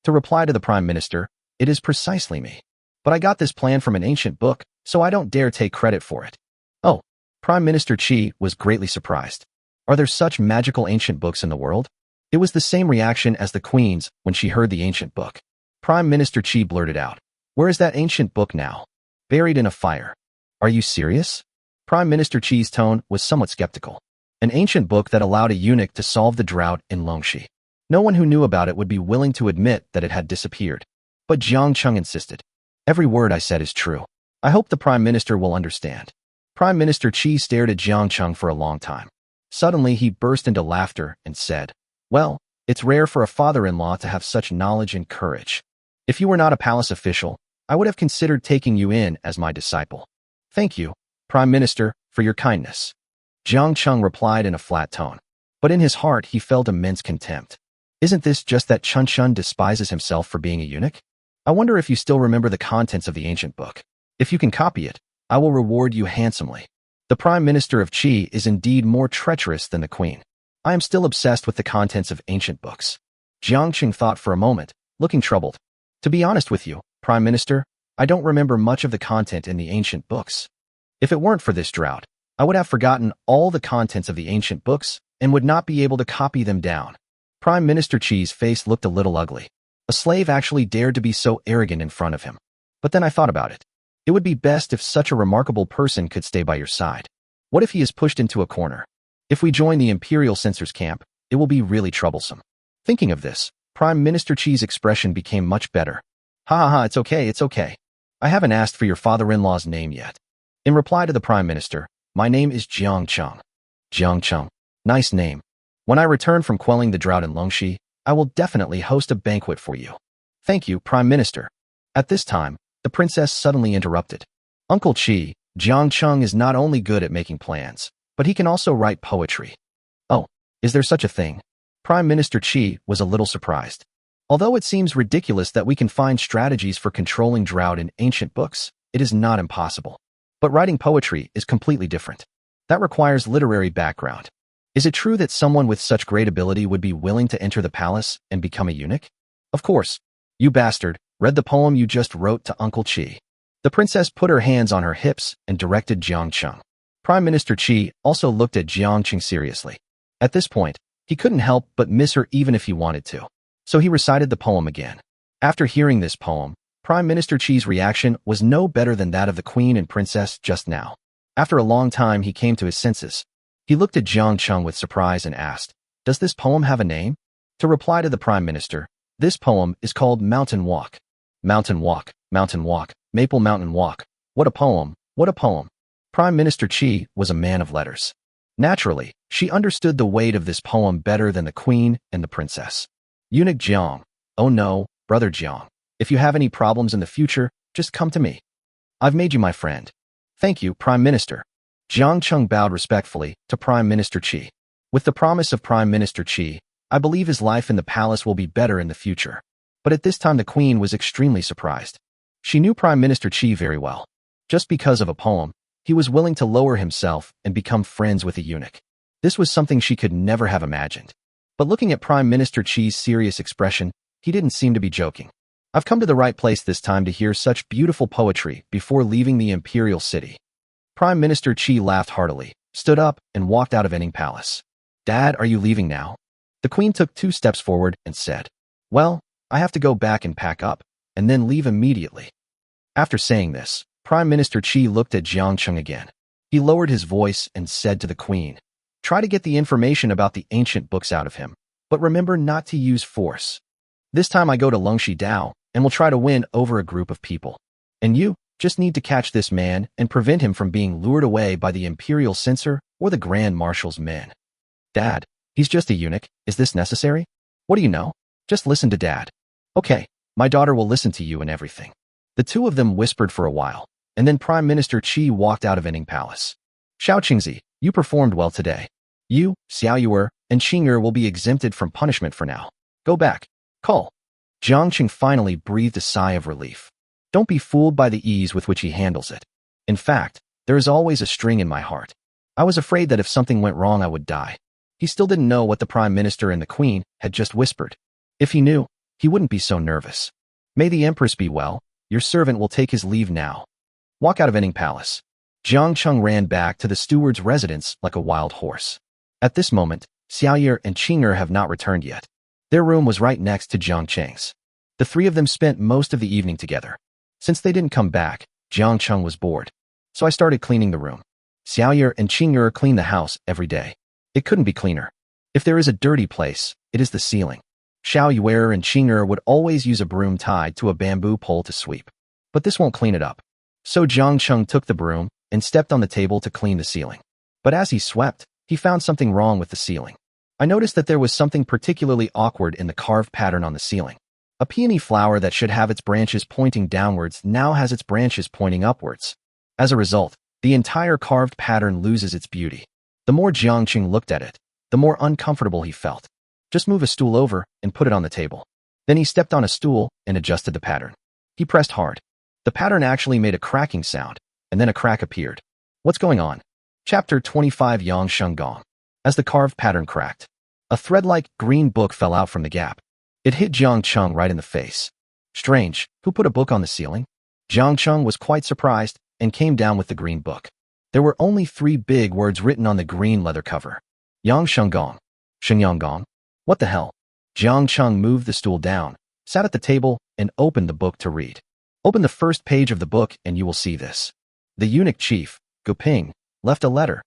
To reply to the Prime Minister, "It is precisely me. But I got this plan from an ancient book, so I don't dare take credit for it." "Oh." Prime Minister Qi was greatly surprised. Are there such magical ancient books in the world? It was the same reaction as the queen's when she heard the ancient book. Prime Minister Qi blurted out, "Where is that ancient book now?" "Buried in a fire." "Are you serious?" Prime Minister Qi's tone was somewhat skeptical. An ancient book that allowed a eunuch to solve the drought in Longxi. No one who knew about it would be willing to admit that it had disappeared. But Jiang Cheng insisted. "Every word I said is true. I hope the Prime Minister will understand." Prime Minister Qi stared at Jiang Cheng for a long time. Suddenly, he burst into laughter and said, "Well, it's rare for a father-in-law to have such knowledge and courage. If you were not a palace official, I would have considered taking you in as my disciple." "Thank you, Prime Minister, for your kindness," Jiang Cheng replied in a flat tone. But in his heart, he felt immense contempt. Isn't this just that Chun Chun despises himself for being a eunuch? I wonder if you still remember the contents of the ancient book. If you can copy it, I will reward you handsomely. The Prime Minister of Qi is indeed more treacherous than the Queen. I am still obsessed with the contents of ancient books. Jiang Cheng thought for a moment, looking troubled. To be honest with you, Prime Minister, I don't remember much of the content in the ancient books. If it weren't for this drought, I would have forgotten all the contents of the ancient books and would not be able to copy them down. Prime Minister Qi's face looked a little ugly. A slave actually dared to be so arrogant in front of him. But then I thought about it. It would be best if such a remarkable person could stay by your side. What if he is pushed into a corner? If we join the Imperial Censor's camp, it will be really troublesome. Thinking of this, Prime Minister Qi's expression became much better. Ha, it's okay. I haven't asked for your father-in-law's name yet." In reply to the Prime Minister, "My name is Jiang Cheng." "Jiang Cheng. Nice name. When I return from quelling the drought in Longxi, I will definitely host a banquet for you." "Thank you, Prime Minister." At this time, the princess suddenly interrupted. "Uncle Qi, Jiang Cheng is not only good at making plans, but he can also write poetry." "Oh, is there such a thing?" Prime Minister Qi was a little surprised. Although it seems ridiculous that we can find strategies for controlling drought in ancient books, it is not impossible. But writing poetry is completely different. That requires literary background. Is it true that someone with such great ability would be willing to enter the palace and become a eunuch? Of course. You bastard, read the poem you just wrote to Uncle Qi. The princess put her hands on her hips and directed Jiang Cheng. Prime Minister Qi also looked at Jiang Cheng seriously. At this point, he couldn't help but miss her even if he wanted to. So he recited the poem again. After hearing this poem, Prime Minister Qi's reaction was no better than that of the Queen and Princess just now. After a long time, he came to his senses. He looked at Jiang Cheng with surprise and asked, "Does this poem have a name?" To reply to the Prime Minister, "This poem is called Mountain Walk." Mountain Walk, Maple Mountain Walk. What a poem, what a poem. Prime Minister Qi was a man of letters. Naturally, she understood the weight of this poem better than the Queen and the Princess. Eunuch Jiang. "Oh no, Brother Jiang. If you have any problems in the future, Just come to me. I've made you my friend. Thank you, Prime Minister. Jiang Cheng bowed respectfully to Prime Minister Qi. With the promise of Prime Minister Qi, I believe his life in the palace will be better in the future. But at this time the Queen was extremely surprised. She knew Prime Minister Qi very well. Just because of a poem, he was willing to lower himself and become friends with a eunuch. This was something she could never have imagined. But looking at Prime Minister Qi's serious expression, he didn't seem to be joking. I've come to the right place this time to hear such beautiful poetry before leaving the imperial city. Prime Minister Qi laughed heartily, stood up, and walked out of Enning Palace. Dad, are you leaving now? The Queen took 2 steps forward and said, Well, I have to go back and pack up, and then leave immediately. After saying this, Prime Minister Qi looked at Jiang Cheng again. He lowered his voice and said to the Queen, Try to get the information about the ancient books out of him, but remember not to use force. This time I go to Lungxi Dao, and will try to win over a group of people. And you just need to catch this man and prevent him from being lured away by the imperial censor or the Grand Marshal's men. Dad, he's just a eunuch. Is this necessary? What do you know? Just listen to Dad. Okay, my daughter will listen to you and everything. The 2 of them whispered for a while, and then Prime Minister Qi walked out of Enning Palace. Xiao Qingzi, you performed well today. You, Xiao Yuer, and Qing'er will be exempted from punishment for now. Go back. Call. Jiang Cheng finally breathed a sigh of relief. Don't be fooled by the ease with which he handles it. In fact, there is always a string in my heart. I was afraid that if something went wrong I would die. He still didn't know what the Prime Minister and the Queen had just whispered. If he knew, he wouldn't be so nervous. May the Empress be well. Your servant will take his leave now. Walk out of Enning Palace. Jiang Cheng ran back to the steward's residence like a wild horse. At this moment, Xiaoyer and Qing'er have not returned yet. Their room was right next to Jiang Cheng's. The 3 of them spent most of the evening together. Since they didn't come back, Jiang Cheng was bored. So I started cleaning the room. Xiaoyer and Qing'er clean the house every day. It couldn't be cleaner. If there is a dirty place, it is the ceiling. Xiao Yuer and Qing'er would always use a broom tied to a bamboo pole to sweep. But this won't clean it up. So Jiang Cheng took the broom and stepped on the table to clean the ceiling. But as he swept, he found something wrong with the ceiling. I noticed that there was something particularly awkward in the carved pattern on the ceiling. A peony flower that should have its branches pointing downwards now has its branches pointing upwards. As a result, the entire carved pattern loses its beauty. The more Jiang Cheng looked at it, the more uncomfortable he felt. Just move a stool over and put it on the table. Then he stepped on a stool and adjusted the pattern. He pressed hard. The pattern actually made a cracking sound, and then a crack appeared. What's going on? Chapter 25 Yang Sheng Gong. As the carved pattern cracked, a thread-like green book fell out from the gap. It hit Jiang Cheng right in the face. Strange, who put a book on the ceiling? Jiang Cheng was quite surprised and came down with the green book. There were only 3 big words written on the green leather cover. Yang Sheng Gong. Shenyang Gong. What the hell? Jiang Cheng moved the stool down, sat at the table, and opened the book to read. Open the first page of the book and you will see this. The eunuch chief, Gu Ping, left a letter.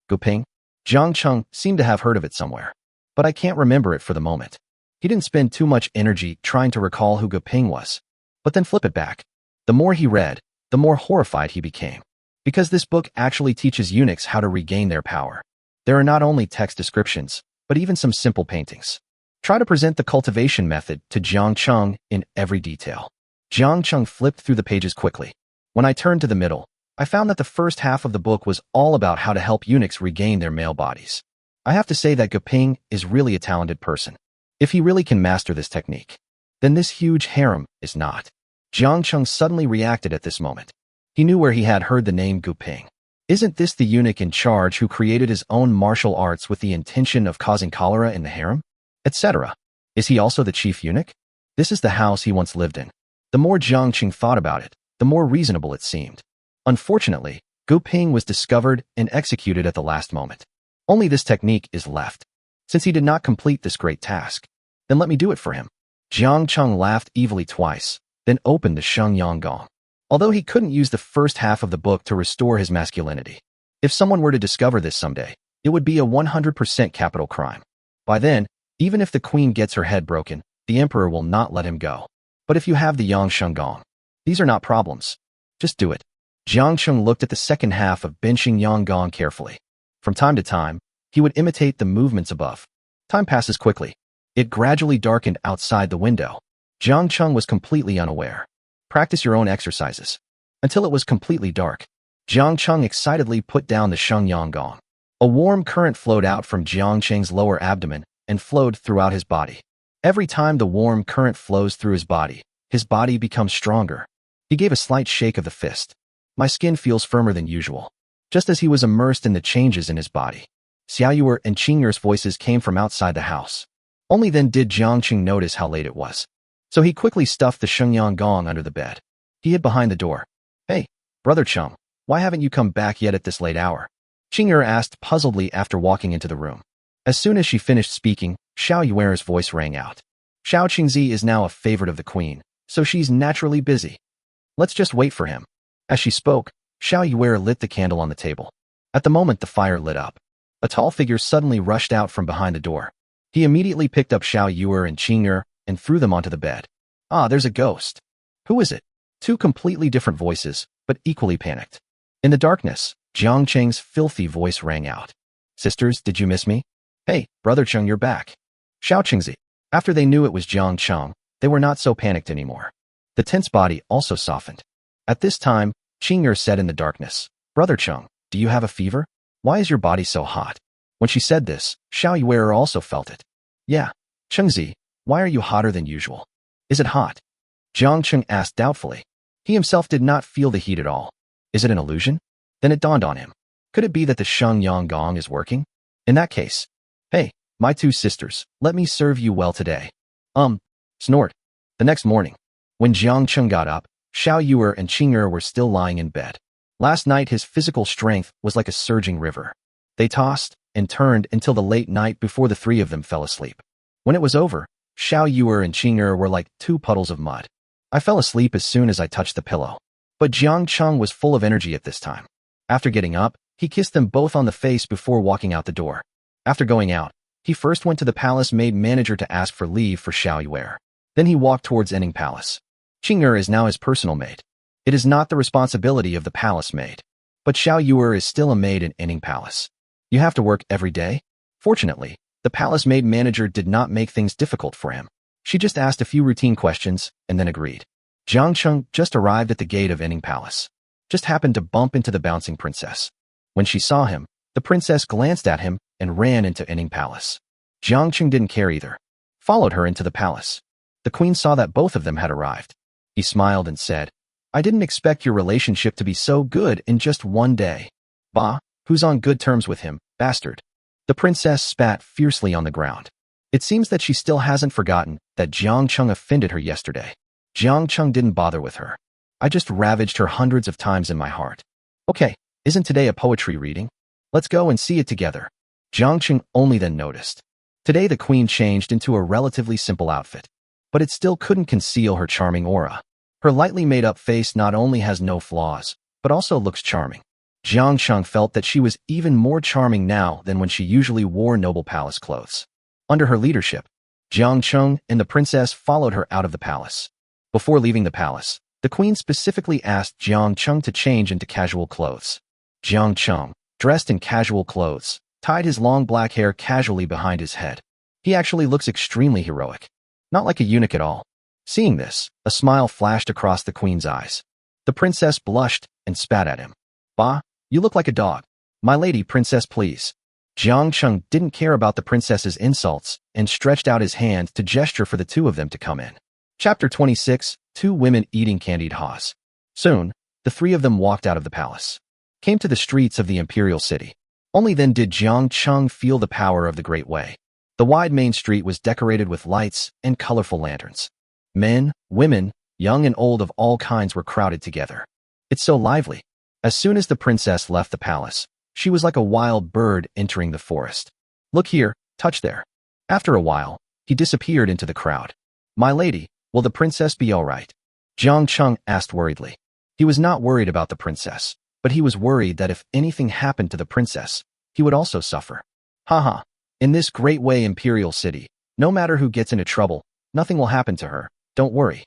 Gu Ping? Jiang Cheng seemed to have heard of it somewhere, but I can't remember it for the moment. He didn't spend too much energy trying to recall who Gu Ping was, but then flip it back. The more he read, the more horrified he became, because this book actually teaches eunuchs how to regain their power. There are not only text descriptions, but even some simple paintings. Try to present the cultivation method to Jiang Cheng in every detail. Jiang Cheng flipped through the pages quickly. When I turned to the middle, I found that the first half of the book was all about how to help eunuchs regain their male bodies. I have to say that Gu Ping is really a talented person. If he really can master this technique, then this huge harem is not. Jiang Cheng suddenly reacted at this moment. He knew where he had heard the name Gu Ping. Isn't this the eunuch in charge who created his own martial arts with the intention of causing cholera in the harem? Etc. Is he also the chief eunuch? This is the house he once lived in. The more Jiang Cheng thought about it, the more reasonable it seemed. Unfortunately, Gu Ping was discovered and executed at the last moment. Only this technique is left. Since he did not complete this great task, then let me do it for him. Jiang Cheng laughed evilly twice, then opened the Shenyang Gong. Although he couldn't use the first half of the book to restore his masculinity, if someone were to discover this someday, it would be a 100% capital crime. By then, even if the queen gets her head broken, the emperor will not let him go. But if you have the Yang Sheng Gong, these are not problems. Just do it. Jiang Cheng looked at the second half of Benxing Yang Gong carefully. From time to time, he would imitate the movements above. Time passes quickly. It gradually darkened outside the window. Jiang Cheng was completely unaware. Practice your own exercises. Until it was completely dark, Jiang Cheng excitedly put down the Shenyang gong. A warm current flowed out from Jiang Cheng's lower abdomen and flowed throughout his body. Every time the warm current flows through his body becomes stronger. He gave a slight shake of the fist. My skin feels firmer than usual. Just as he was immersed in the changes in his body, Xiao Yuer and Qingyer's voices came from outside the house. Only then did Jiang Cheng notice how late it was. So he quickly stuffed the Shenyang gong under the bed. He hid behind the door. Hey, Brother Cheng, why haven't you come back yet at this late hour? Qingyer asked puzzledly after walking into the room. As soon as she finished speaking, Xiao Yuer's voice rang out. Xiao Qingzi is now a favorite of the queen, so she's naturally busy. Let's just wait for him. As she spoke, Xiao Yuer lit the candle on the table. At the moment the fire lit up, a tall figure suddenly rushed out from behind the door. He immediately picked up Xiao Yuer and Qingyer and threw them onto the bed. Ah, there's a ghost. Who is it? Two completely different voices, but equally panicked. In the darkness, Jiang Cheng's filthy voice rang out. Sisters, did you miss me? Hey, Brother Cheng, you're back. Xiao Qingzi. After they knew it was Jiang Cheng, they were not so panicked anymore. The tense body also softened. At this time, Qingyer said in the darkness, Brother Cheng, do you have a fever? Why is your body so hot? When she said this, Xiao Yuer also felt it. Yeah, Chengzi, why are you hotter than usual? Is it hot? Jiang Cheng asked doubtfully. He himself did not feel the heat at all. Is it an illusion? Then it dawned on him. Could it be that the Shenyang gong is working? In that case, hey, my two sisters, let me serve you well today. Snort. The next morning, when Jiang Cheng got up, Xiao Yuer and Qingyer were still lying in bed. Last night his physical strength was like a surging river. They tossed and turned until the late night before the three of them fell asleep. When it was over, Xiao Yuer and Qingyer were like two puddles of mud. I fell asleep as soon as I touched the pillow. But Jiang Cheng was full of energy at this time. After getting up, he kissed them both on the face before walking out the door. After going out, he first went to the palace maid manager to ask for leave for Xiao Yuer. Then he walked towards Enning Palace. Qingyer is now his personal maid. It is not the responsibility of the palace maid. But Xiao Yuer is still a maid in Enning Palace. You have to work every day? Fortunately, the palace maid manager did not make things difficult for him. She just asked a few routine questions and then agreed. Jiang Cheng just arrived at the gate of Enning Palace. Just happened to bump into the bouncing princess. When she saw him, the princess glanced at him and ran into Enning Palace. Jiang Cheng didn't care either. Followed her into the palace. The queen saw that both of them had arrived. He smiled and said, I didn't expect your relationship to be so good in just one day. Bah, who's on good terms with him, bastard? The princess spat fiercely on the ground. It seems that she still hasn't forgotten that Jiang Cheng offended her yesterday. Jiang Cheng didn't bother with her. I just ravaged her hundreds of times in my heart. Okay, isn't today a poetry reading? Let's go and see it together. Jiang Cheng only then noticed. Today the queen changed into a relatively simple outfit. But it still couldn't conceal her charming aura. Her lightly made-up face not only has no flaws, but also looks charming. Jiang Cheng felt that she was even more charming now than when she usually wore noble palace clothes. Under her leadership, Jiang Cheng and the princess followed her out of the palace. Before leaving the palace, the queen specifically asked Jiang Cheng to change into casual clothes. Jiang Cheng, dressed in casual clothes, tied his long black hair casually behind his head. He actually looks extremely heroic. Not like a eunuch at all. Seeing this, a smile flashed across the queen's eyes. The princess blushed and spat at him. Bah, you look like a dog. My lady princess, please. Jiang Cheng didn't care about the princess's insults and stretched out his hand to gesture for the two of them to come in. Chapter 26, Two Women Eating Candied Haws. Soon, the three of them walked out of the palace. Came to the streets of the imperial city. Only then did Jiang Cheng feel the power of the Great Way. The wide main street was decorated with lights and colorful lanterns. Men, women, young and old of all kinds were crowded together. It's so lively. As soon as the princess left the palace, she was like a wild bird entering the forest. Look here, touch there. After a while, he disappeared into the crowd. My lady, will the princess be all right? Jiang Cheng asked worriedly. He was not worried about the princess, but he was worried that if anything happened to the princess, he would also suffer. Haha. In this Great Way imperial city, no matter who gets into trouble, nothing will happen to her, don't worry.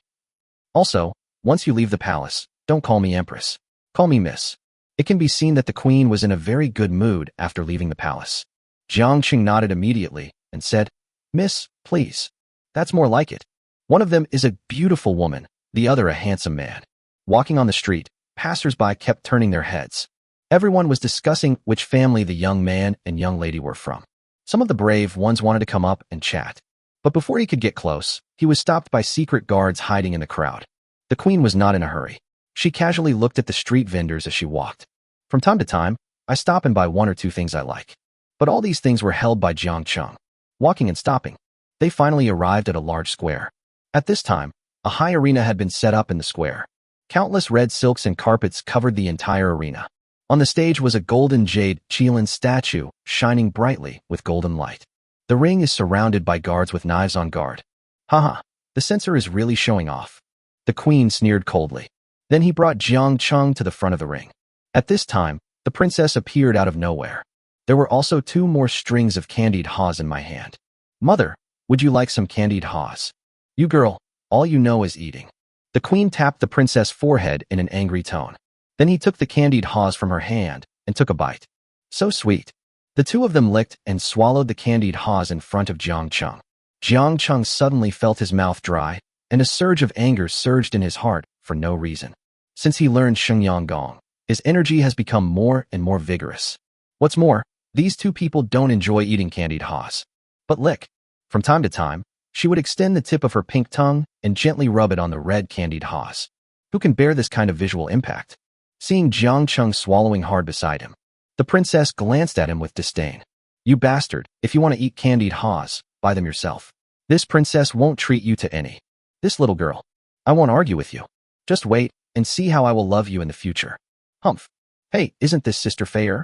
Also, once you leave the palace, don't call me Empress. Call me Miss. It can be seen that the queen was in a very good mood after leaving the palace. Jiang Cheng nodded immediately and said, Miss, please. That's more like it. One of them is a beautiful woman, the other a handsome man. Walking on the street, passers-by kept turning their heads. Everyone was discussing which family the young man and young lady were from. Some of the brave ones wanted to come up and chat. But before he could get close, he was stopped by secret guards hiding in the crowd. The queen was not in a hurry. She casually looked at the street vendors as she walked. From time to time, I stop and buy one or two things I like. But all these things were held by Jiang Cheng. Walking and stopping, they finally arrived at a large square. At this time, a high arena had been set up in the square. Countless red silks and carpets covered the entire arena. On the stage was a golden jade Qilin statue, shining brightly with golden light. The ring is surrounded by guards with knives on guard. Haha, the censor is really showing off. The queen sneered coldly. Then he brought Jiang Cheng to the front of the ring. At this time, the princess appeared out of nowhere. There were also 2 more strings of candied haws in my hand. Mother, would you like some candied haws? You girl, all you know is eating. The queen tapped the princess' forehead in an angry tone. Then he took the candied haws from her hand and took a bite. So sweet. The 2 of them licked and swallowed the candied haws in front of Jiang Cheng. Jiang Cheng suddenly felt his mouth dry, and a surge of anger surged in his heart for no reason. Since he learned Shenyang Gong, his energy has become more and more vigorous. What's more, these 2 people don't enjoy eating candied haws, but lick. From time to time, she would extend the tip of her pink tongue and gently rub it on the red candied haws. Who can bear this kind of visual impact? Seeing Jiang Cheng swallowing hard beside him, the princess glanced at him with disdain. You bastard, if you want to eat candied haws, buy them yourself. This princess won't treat you to any. This little girl, I won't argue with you. Just wait and see how I will love you in the future. Humph. Hey, isn't this Sister Feier?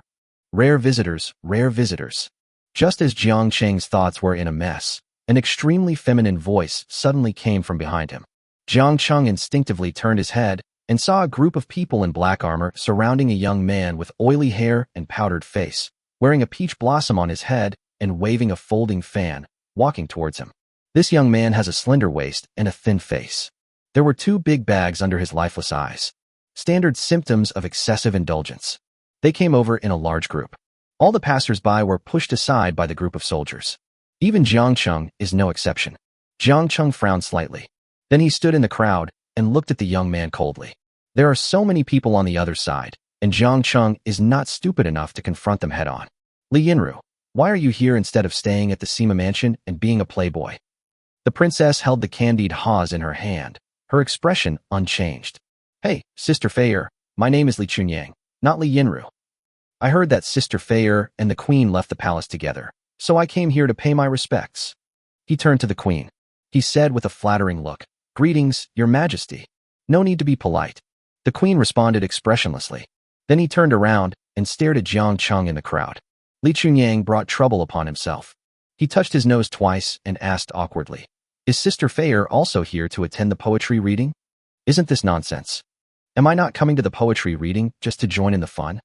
Rare visitors, rare visitors. Just as Jiang Cheng's thoughts were in a mess, an extremely feminine voice suddenly came from behind him. Jiang Cheng instinctively turned his head and saw a group of people in black armor surrounding a young man with oily hair and powdered face, wearing a peach blossom on his head and waving a folding fan, walking towards him. This young man has a slender waist and a thin face. There were 2 big bags under his lifeless eyes. Standard symptoms of excessive indulgence. They came over in a large group. All the passers-by were pushed aside by the group of soldiers. Even Jiang Cheng is no exception. Jiang Cheng frowned slightly. Then he stood in the crowd and looked at the young man coldly. There are so many people on the other side, and Jiang Cheng is not stupid enough to confront them head-on. Li Yinru, why are you here instead of staying at the Sima mansion and being a playboy? The princess held the candied haws in her hand, her expression unchanged. Hey, Sister Feier, my name is Li Chunyang, not Li Yinru. I heard that Sister Feier and the queen left the palace together, so I came here to pay my respects. He turned to the queen. He said with a flattering look, Greetings, Your Majesty. No need to be polite. The queen responded expressionlessly. Then he turned around and stared at Jiang Cheng in the crowd. Li Chunyang brought trouble upon himself. He touched his nose twice and asked awkwardly, Is Sister Feier also here to attend the poetry reading? Isn't this nonsense? Am I not coming to the poetry reading just to join in the fun?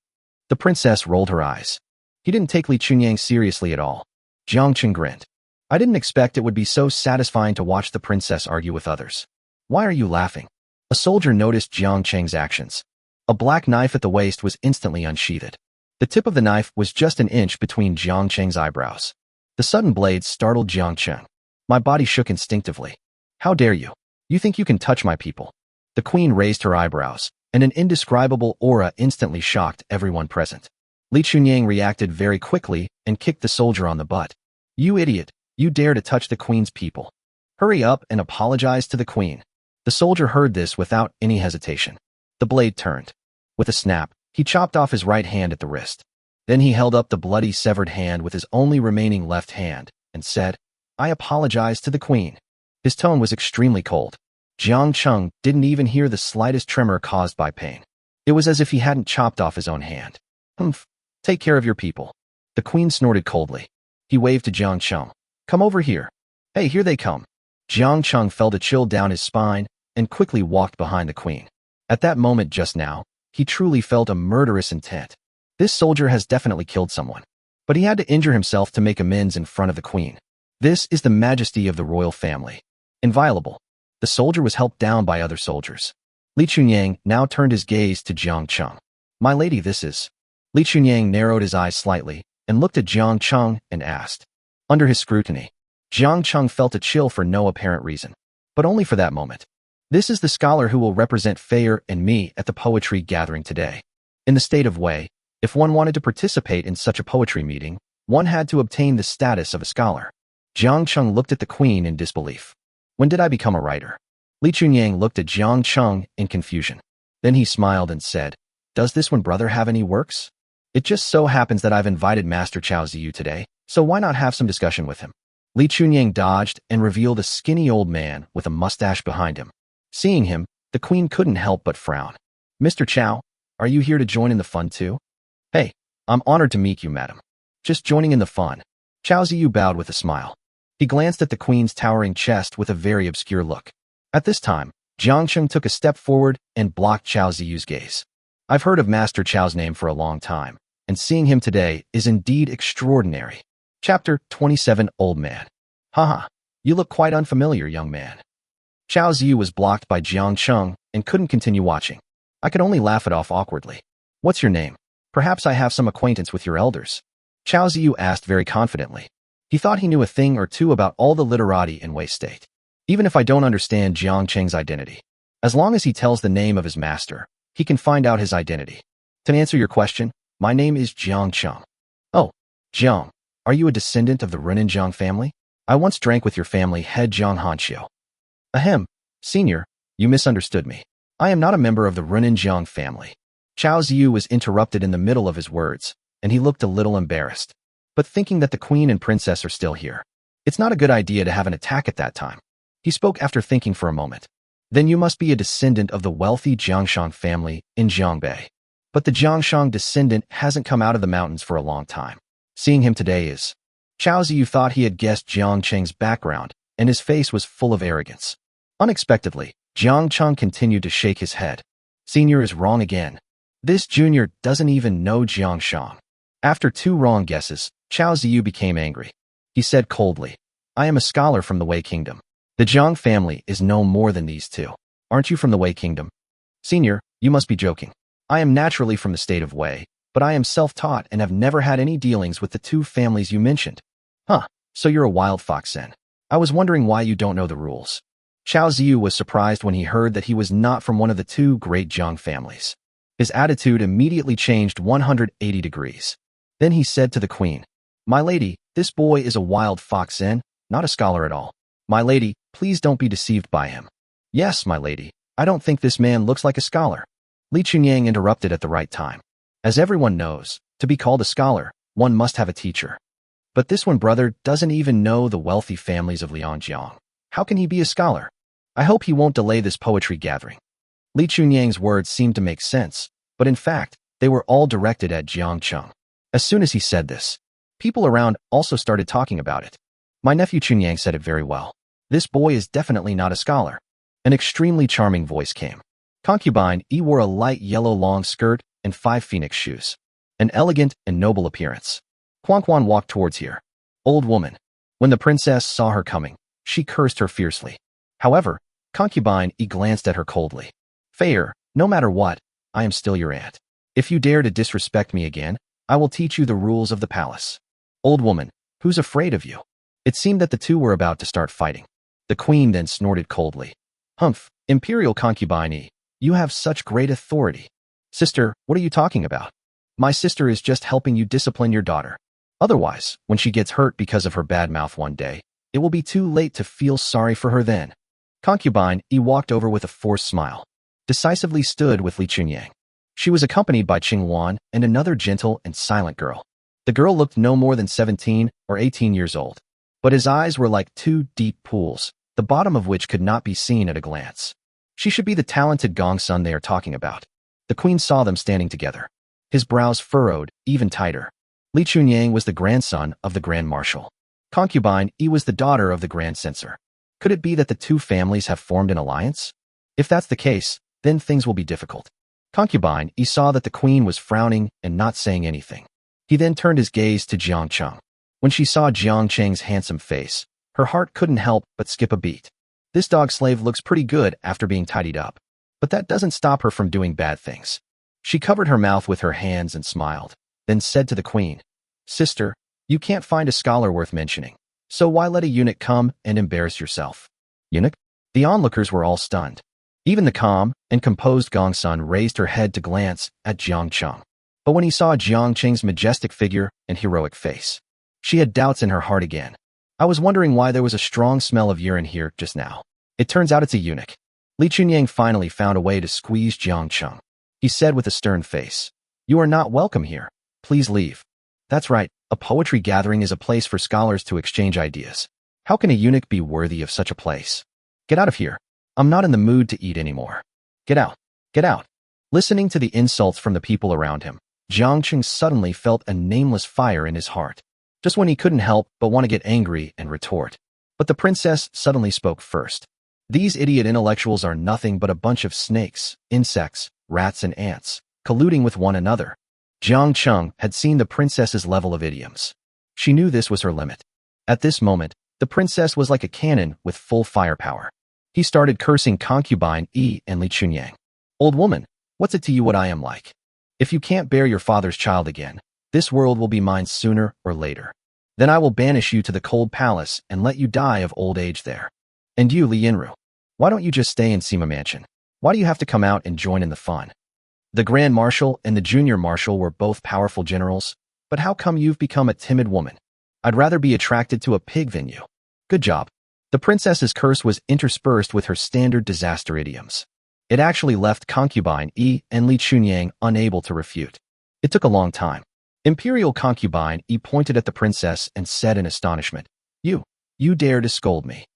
The princess rolled her eyes. He didn't take Li Chunyang seriously at all. Jiang Cheng grinned. I didn't expect it would be so satisfying to watch the princess argue with others. Why are you laughing? A soldier noticed Jiang Cheng's actions. A black knife at the waist was instantly unsheathed. The tip of the knife was just an inch between Jiang Cheng's eyebrows. The sudden blade startled Jiang Cheng. My body shook instinctively. How dare you? You think you can touch my people? The queen raised her eyebrows, and an indescribable aura instantly shocked everyone present. Li Chunyang reacted very quickly and kicked the soldier on the butt. You idiot, you dare to touch the queen's people. Hurry up and apologize to the queen. The soldier heard this without any hesitation. The blade turned. With a snap, he chopped off his right hand at the wrist. Then he held up the bloody severed hand with his only remaining left hand and said, I apologize to the queen. His tone was extremely cold. Jiang Cheng didn't even hear the slightest tremor caused by pain. It was as if he hadn't chopped off his own hand. Humph, take care of your people. The queen snorted coldly. He waved to Jiang Cheng. Come over here. Hey, here they come. Jiang Cheng felt a chill down his spine and quickly walked behind the queen. At that moment just now, he truly felt a murderous intent. This soldier has definitely killed someone. But he had to injure himself to make amends in front of the queen. This is the majesty of the royal family. Inviolable. The soldier was helped down by other soldiers. Li Chunyang now turned his gaze to Jiang Cheng. My lady, this is... Li Chunyang narrowed his eyes slightly and looked at Jiang Cheng and asked. Under his scrutiny, Jiang Cheng felt a chill for no apparent reason, but only for that moment. This is the scholar who will represent Feyre and me at the poetry gathering today. In the state of Wei, if one wanted to participate in such a poetry meeting, one had to obtain the status of a scholar. Jiang Cheng looked at the queen in disbelief. When did I become a writer? Li Chunyang looked at Jiang Cheng in confusion. Then he smiled and said, does this one brother have any works? It just so happens that I've invited Master Chao Ziyu today, so why not have some discussion with him? Li Chunyang dodged and revealed a skinny old man with a mustache behind him. Seeing him, the queen couldn't help but frown. Mr. Chao, are you here to join in the fun too? Hey, I'm honored to meet you, madam. Just joining in the fun. Chao Ziyu bowed with a smile. He glanced at the queen's towering chest with a very obscure look. At this time, Jiang Cheng took a step forward and blocked Chao Ziyu's gaze. I've heard of Master Chao's name for a long time, and seeing him today is indeed extraordinary. Chapter 27 Old Man. Haha, you look quite unfamiliar, young man. Chao Ziyu was blocked by Jiang Cheng and couldn't continue watching. I could only laugh it off awkwardly. What's your name? Perhaps I have some acquaintance with your elders. Chao Ziyu asked very confidently. He thought he knew a thing or two about all the literati in Wei State. Even if I don't understand Jiang Cheng's identity, as long as he tells the name of his master, he can find out his identity. To answer your question, my name is Jiang Cheng. Oh, Jiang, are you a descendant of the Runin Jiang family? I once drank with your family head Jiang Hanxiu. Ahem, senior, you misunderstood me. I am not a member of the Runin Jiang family. Chao Ziyu was interrupted in the middle of his words, and he looked a little embarrassed. But thinking that the queen and princess are still here, it's not a good idea to have an attack at that time. He spoke after thinking for a moment. Then you must be a descendant of the wealthy Jiangshang family in Jiangbei. But the Jiangshang descendant hasn't come out of the mountains for a long time. Seeing him today is... Chao Ziyu thought he had guessed Jiang Cheng's background, and his face was full of arrogance. Unexpectedly, Jiang Cheng continued to shake his head. Senior is wrong again. This junior doesn't even know Jiang Shang. After 2 wrong guesses, Chao Ziyu became angry. He said coldly, I am a scholar from the Wei Kingdom. The Jiang family is no more than these 2. Aren't you from the Wei Kingdom? Senior, you must be joking. I am naturally from the state of Wei, but I am self-taught and have never had any dealings with the 2 families you mentioned. Huh, so you're a wild fox then. I was wondering why you don't know the rules. Chao Ziyu was surprised when he heard that he was not from one of the 2 great Jiang families. His attitude immediately changed 180 degrees. Then he said to the queen, My lady, this boy is a wild fox not a scholar at all. My lady, please don't be deceived by him. Yes, my lady, I don't think this man looks like a scholar. Li Chunyang interrupted at the right time. As everyone knows, to be called a scholar, one must have a teacher. But this one brother doesn't even know the wealthy families of Liangjiang. How can he be a scholar? I hope he won't delay this poetry gathering. Li Chunyang's words seemed to make sense, but in fact, they were all directed at Jiang Cheng. As soon as he said this, people around also started talking about it. My nephew Chunyang said it very well. This boy is definitely not a scholar. An extremely charming voice came. Concubine E wore a light yellow long skirt and 5 phoenix shoes. An elegant and noble appearance. Quan Quan walked towards here. Old woman. When the princess saw her coming, she cursed her fiercely. However, Concubine E glanced at her coldly. Feyre, no matter what, I am still your aunt. If you dare to disrespect me again, I will teach you the rules of the palace. Old woman, who's afraid of you? It seemed that the 2 were about to start fighting. The queen then snorted coldly. Humph, Imperial Concubine E, you have such great authority. Sister, what are you talking about? My sister is just helping you discipline your daughter. Otherwise, when she gets hurt because of her bad mouth one day, it will be too late to feel sorry for her then. Concubine E walked over with a forced smile. Decisively stood with Li Chunyang. She was accompanied by Qing Wan and another gentle and silent girl. The girl looked no more than 17 or 18 years old, but his eyes were like 2 deep pools, the bottom of which could not be seen at a glance. She should be the talented Gong Sun they are talking about. The queen saw them standing together. His brows furrowed, even tighter. Li Chunyang was the grandson of the Grand Marshal. Concubine E was the daughter of the Grand Censor. Could it be that the 2 families have formed an alliance? If that's the case, then things will be difficult. Concubine E saw that the queen was frowning and not saying anything. He then turned his gaze to Jiang Cheng. When she saw Jiang Cheng's handsome face, her heart couldn't help but skip a beat. This dog slave looks pretty good after being tidied up. But that doesn't stop her from doing bad things. She covered her mouth with her hands and smiled, then said to the queen, Sister, you can't find a scholar worth mentioning. So why let a eunuch come and embarrass yourself? Eunuch? The onlookers were all stunned. Even the calm and composed Gongsun raised her head to glance at Jiang Cheng. But when he saw Jiang Cheng's majestic figure and heroic face, she had doubts in her heart again. I was wondering why there was a strong smell of urine here just now. It turns out it's a eunuch. Li Chunyang finally found a way to squeeze Jiang Cheng. He said with a stern face, "You are not welcome here. Please leave." That's right, a poetry gathering is a place for scholars to exchange ideas. How can a eunuch be worthy of such a place? Get out of here. I'm not in the mood to eat anymore. Get out. Get out. Listening to the insults from the people around him, Jiang Cheng suddenly felt a nameless fire in his heart. Just when he couldn't help but want to get angry and retort. But the princess suddenly spoke first. These idiot intellectuals are nothing but a bunch of snakes, insects, rats and ants, colluding with one another. Jiang Cheng had seen the princess's level of idioms. She knew this was her limit. At this moment, the princess was like a cannon with full firepower. He started cursing concubine Yi and Li Chunyang. "Old woman, what's it to you what I am like? If you can't bear your father's child again, this world will be mine sooner or later. Then I will banish you to the cold palace and let you die of old age there. And you, Li Yinru, why don't you just stay in Sima Mansion? Why do you have to come out and join in the fun? The Grand Marshal and the Junior Marshal were both powerful generals, but how come you've become a timid woman? I'd rather be attracted to a pig than you. Good job." The princess's curse was interspersed with her standard disaster idioms. It actually left concubine Yi and Li Chunyang unable to refute. It took a long time. Imperial concubine Yi pointed at the princess and said in astonishment, You dare to scold me.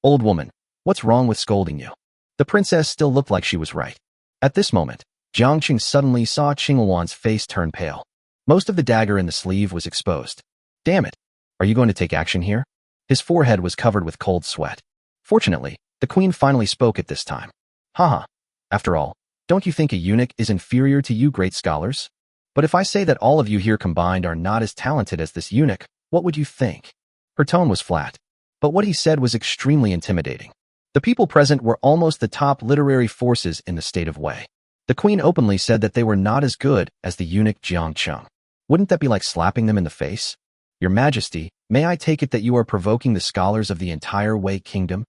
Old woman, what's wrong with scolding you?" The princess still looked like she was right. At this moment, Jiang Cheng suddenly saw Qingluan's face turn pale. Most of the dagger in the sleeve was exposed. "Damn it. Are you going to take action here?" His forehead was covered with cold sweat. Fortunately, the queen finally spoke at this time. "Haha. After all, don't you think a eunuch is inferior to you great scholars? But if I say that all of you here combined are not as talented as this eunuch, what would you think?" Her tone was flat, but what he said was extremely intimidating. The people present were almost the top literary forces in the state of Wei. The queen openly said that they were not as good as the eunuch Jiang Cheng. Wouldn't that be like slapping them in the face? "Your Majesty, may I take it that you are provoking the scholars of the entire Wei kingdom?"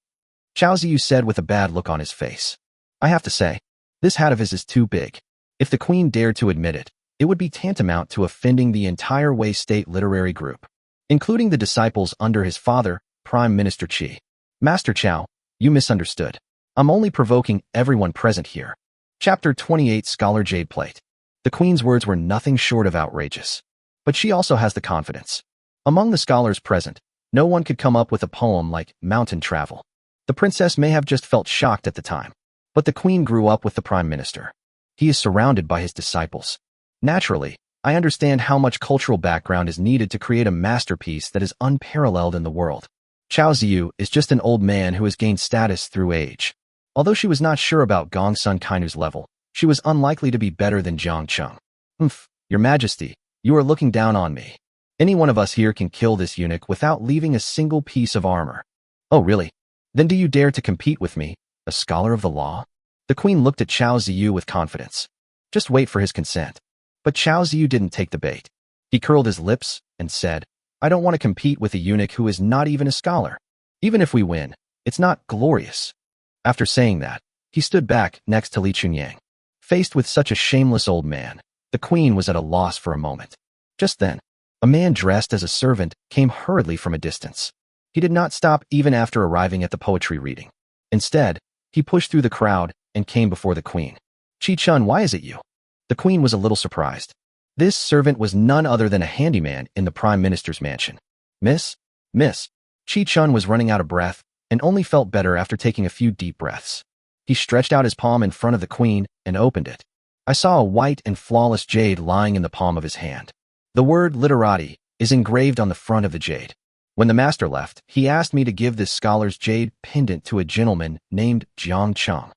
Chao Ziyu said with a bad look on his face. "I have to say, this hat of his is too big. If the queen dared to admit it, it would be tantamount to offending the entire Wei state literary group, including the disciples under his father, Prime Minister Qi." "Master Chao, you misunderstood. I'm only provoking everyone present here." Chapter 28 Scholar Jade Plate. The queen's words were nothing short of outrageous. But she also has the confidence. Among the scholars present, no one could come up with a poem like Mountain Travel. The princess may have just felt shocked at the time. But the queen grew up with the prime minister. He is surrounded by his disciples. Naturally, I understand how much cultural background is needed to create a masterpiece that is unparalleled in the world. Chao Ziyu is just an old man who has gained status through age. Although she was not sure about Gongsun Kainu's level, she was unlikely to be better than Jiang Cheng. Your Majesty, you are looking down on me. Any one of us here can kill this eunuch without leaving a single piece of armor." "Oh, really? Then do you dare to compete with me, a scholar of the law?" The queen looked at Chao Ziyu with confidence. Just wait for his consent. But Chao Ziyu didn't take the bait. He curled his lips and said, "I don't want to compete with a eunuch who is not even a scholar. Even if we win, it's not glorious." After saying that, he stood back next to Li Chunyang. Faced with such a shameless old man, the queen was at a loss for a moment. Just then, a man dressed as a servant came hurriedly from a distance. He did not stop even after arriving at the poetry reading. Instead, he pushed through the crowd and came before the queen. "Qi Chun, why is it you?" The queen was a little surprised. This servant was none other than a handyman in the prime minister's mansion. Miss. Qi Chun was running out of breath and only felt better after taking a few deep breaths. He stretched out his palm in front of the queen and opened it. I saw a white and flawless jade lying in the palm of his hand. The word literati is engraved on the front of the jade. When the master left, he asked me to give this scholar's jade pendant to a gentleman named Jiang Cheng.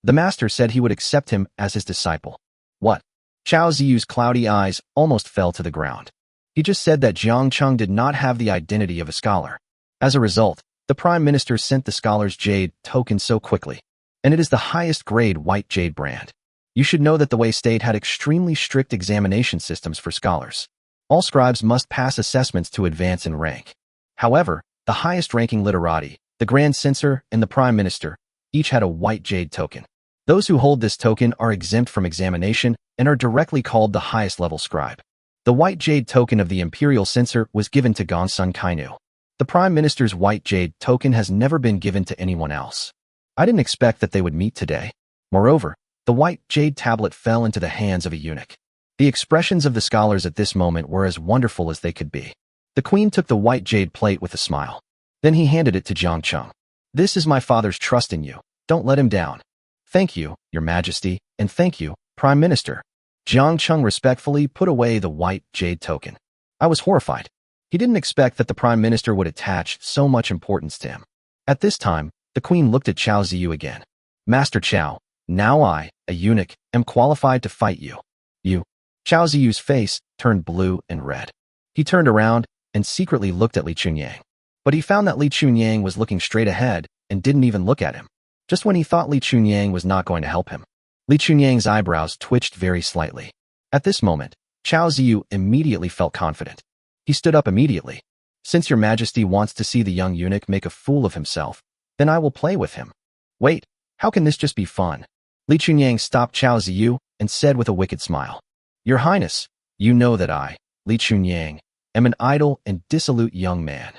The master said he would accept him as his disciple. What? Chao Ziyu's cloudy eyes almost fell to the ground. He just said that Jiang Cheng did not have the identity of a scholar. As a result, the prime minister sent the scholar's jade token so quickly, and it is the highest grade white jade brand. You should know that the Wei state had extremely strict examination systems for scholars. All scribes must pass assessments to advance in rank. However, the highest ranking literati, the grand censor, and the prime minister each had a white jade token. Those who hold this token are exempt from examination and are directly called the highest level scribe. The white jade token of the imperial censor was given to Gongsun Kainu. The Prime Minister's white jade token has never been given to anyone else. I didn't expect that they would meet today. Moreover, the white jade tablet fell into the hands of a eunuch. The expressions of the scholars at this moment were as wonderful as they could be. The queen took the white jade plate with a smile. Then he handed it to Jiang Cheng. This is my father's trust in you. Don't let him down. Thank you, Your Majesty, and thank you, Prime Minister. Jiang Cheng respectfully put away the white jade token. I was horrified. He didn't expect that the Prime Minister would attach so much importance to him. At this time, the Queen looked at Chao Ziyu again. Master Chao, now I, a eunuch, am qualified to fight you. You. Chao Ziyu's face turned blue and red. He turned around and secretly looked at Li Chunyang. But he found that Li Chunyang was looking straight ahead and didn't even look at him. Just when he thought Li Chunyang was not going to help him, Li Chunyang's eyebrows twitched very slightly. At this moment, Chao Ziyu immediately felt confident. He stood up immediately. Since Your Majesty wants to see the young eunuch make a fool of himself, then I will play with him. Wait, how can this just be fun? Li Chunyang stopped Chao Ziyu and said with a wicked smile. Your Highness, you know that I, Li Chunyang, am an idle and dissolute young man.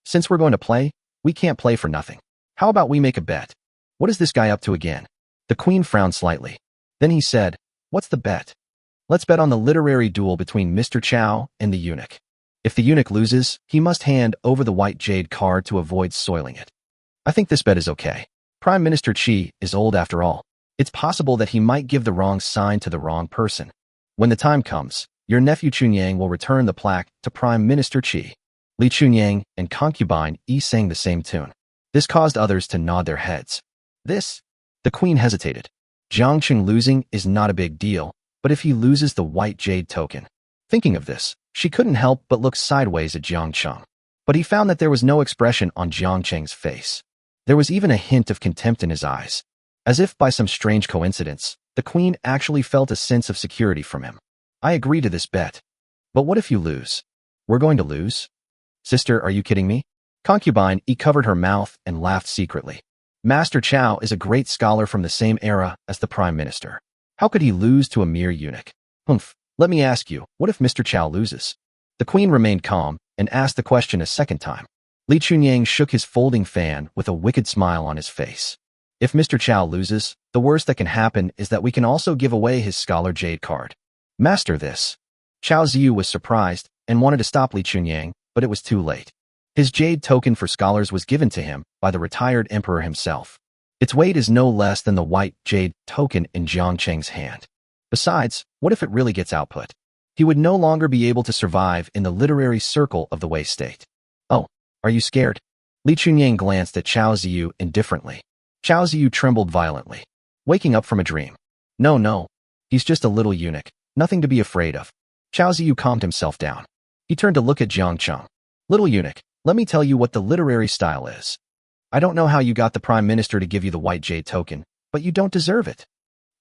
Since we're going to play, we can't play for nothing. How about we make a bet? What is this guy up to again? The Queen frowned slightly. Then he said, what's the bet? Let's bet on the literary duel between Mr. Chao and the eunuch. If the eunuch loses, he must hand over the white jade card to avoid soiling it. I think this bet is okay. Prime Minister Qi is old after all. It's possible that he might give the wrong sign to the wrong person. When the time comes, your nephew Chunyang will return the plaque to Prime Minister Qi. Li Chunyang and concubine Yi sang the same tune. This caused others to nod their heads. This? The Queen hesitated. Jiang Cheng losing is not a big deal, but if he loses the white jade token. Thinking of this, she couldn't help but look sideways at Jiang Cheng. But he found that there was no expression on Jiang Cheng's face. There was even a hint of contempt in his eyes. As if by some strange coincidence, the Queen actually felt a sense of security from him. I agree to this bet. But what if you lose? We're going to lose? Sister, are you kidding me? Concubine Yi covered her mouth and laughed secretly. Master Chao is a great scholar from the same era as the Prime Minister. How could he lose to a mere eunuch? Humph, let me ask you, what if Mr. Chao loses? The Queen remained calm and asked the question a second time. Li Chunyang shook his folding fan with a wicked smile on his face. If Mr. Chao loses, the worst that can happen is that we can also give away his Scholar Jade card. Master this. Chao Ziyu was surprised and wanted to stop Li Chunyang, but it was too late. His jade token for scholars was given to him by the retired emperor himself. Its weight is no less than the white jade token in Jiang Cheng's hand. Besides, what if it really gets output? He would no longer be able to survive in the literary circle of the Wei state. Oh, are you scared? Li Chunyang glanced at Chao Ziyu indifferently. Chao Ziyu trembled violently. Waking up from a dream. No. He's just a little eunuch. Nothing to be afraid of. Chao Ziyu calmed himself down. He turned to look at Jiang Cheng. Little eunuch, let me tell you what the literary style is. I don't know how you got the Prime Minister to give you the white jade token, but you don't deserve it.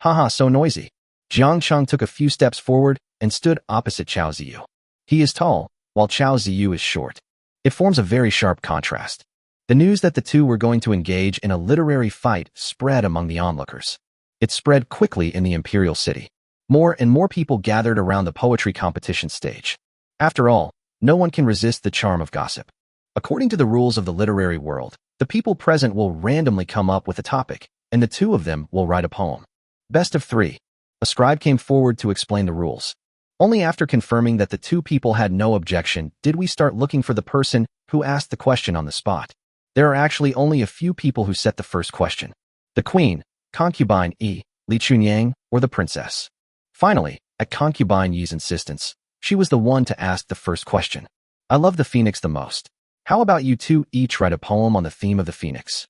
Haha, so noisy. Jiang Cheng took a few steps forward and stood opposite Chao Ziyu. He is tall, while Chao Ziyu is short. It forms a very sharp contrast. The news that the two were going to engage in a literary fight spread among the onlookers. It spread quickly in the imperial city. More and more people gathered around the poetry competition stage. After all, no one can resist the charm of gossip. According to the rules of the literary world, the people present will randomly come up with a topic, and the two of them will write a poem. Best of 3. A scribe came forward to explain the rules. Only after confirming that the two people had no objection did we start looking for the person who asked the question on the spot. There are actually only a few people who set the first question. The Queen, Concubine Yi, Li Chunyang, or the Princess. Finally, at Concubine Yi's insistence, she was the one to ask the first question. I love the phoenix the most. How about you two each write a poem on the theme of the phoenix?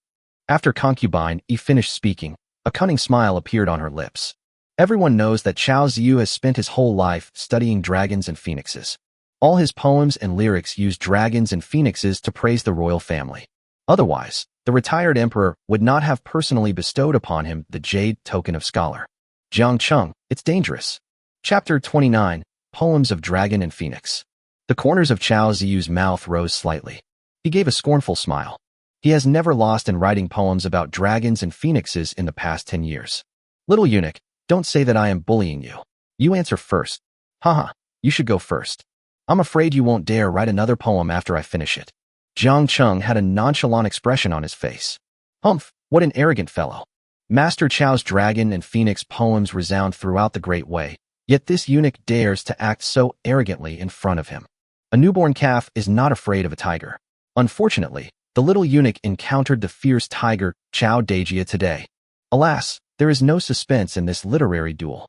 After Concubine Yi finished speaking, a cunning smile appeared on her lips. Everyone knows that Chao Ziyu has spent his whole life studying dragons and phoenixes. All his poems and lyrics use dragons and phoenixes to praise the royal family. Otherwise, the retired emperor would not have personally bestowed upon him the jade token of scholar. Jiang Cheng, it's dangerous. Chapter 29, Poems of Dragon and Phoenix. The corners of Chao Ziyu's mouth rose slightly. He gave a scornful smile. He has never lost in writing poems about dragons and phoenixes in the past 10 years. Little eunuch, don't say that I am bullying you. You answer first. Haha, you should go first. I'm afraid you won't dare write another poem after I finish it. Jiang Cheng had a nonchalant expression on his face. Humph, what an arrogant fellow. Master Chao's dragon and phoenix poems resound throughout the Great Way, yet this eunuch dares to act so arrogantly in front of him. A newborn calf is not afraid of a tiger. Unfortunately, the little eunuch encountered the fierce tiger, Chao Dejia, today. Alas, there is no suspense in this literary duel.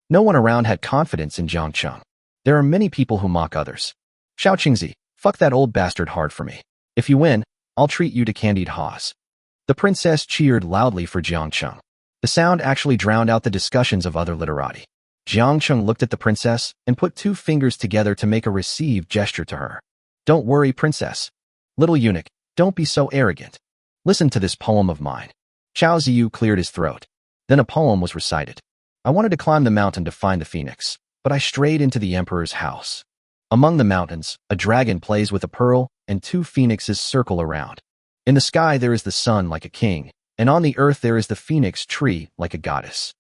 No one around had confidence in Jiang Cheng. There are many people who mock others. Xiao Qingzi, fuck that old bastard hard for me. If you win, I'll treat you to candied haws. The princess cheered loudly for Jiang Cheng. The sound actually drowned out the discussions of other literati. Jiang Cheng looked at the princess and put 2 fingers together to make a receive gesture to her. Don't worry, princess. Little eunuch, don't be so arrogant. Listen to this poem of mine. Chao Ziyu cleared his throat. Then a poem was recited. I wanted to climb the mountain to find the phoenix, but I strayed into the emperor's house. Among the mountains, a dragon plays with a pearl, and 2 phoenixes circle around. In the sky there is the sun like a king, and on the earth there is the phoenix tree like a goddess.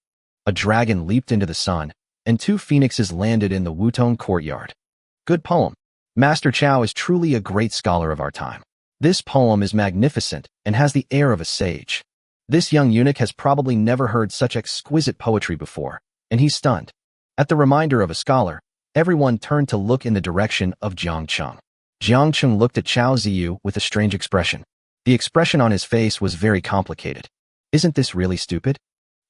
A dragon leaped into the sun, and 2 phoenixes landed in the Wutong courtyard. Good poem. Master Chao is truly a great scholar of our time. This poem is magnificent and has the air of a sage. This young eunuch has probably never heard such exquisite poetry before, and he's stunned. At the reminder of a scholar, everyone turned to look in the direction of Jiang Cheng. Jiang Cheng looked at Chao Ziyu with a strange expression. The expression on his face was very complicated. Isn't this really stupid?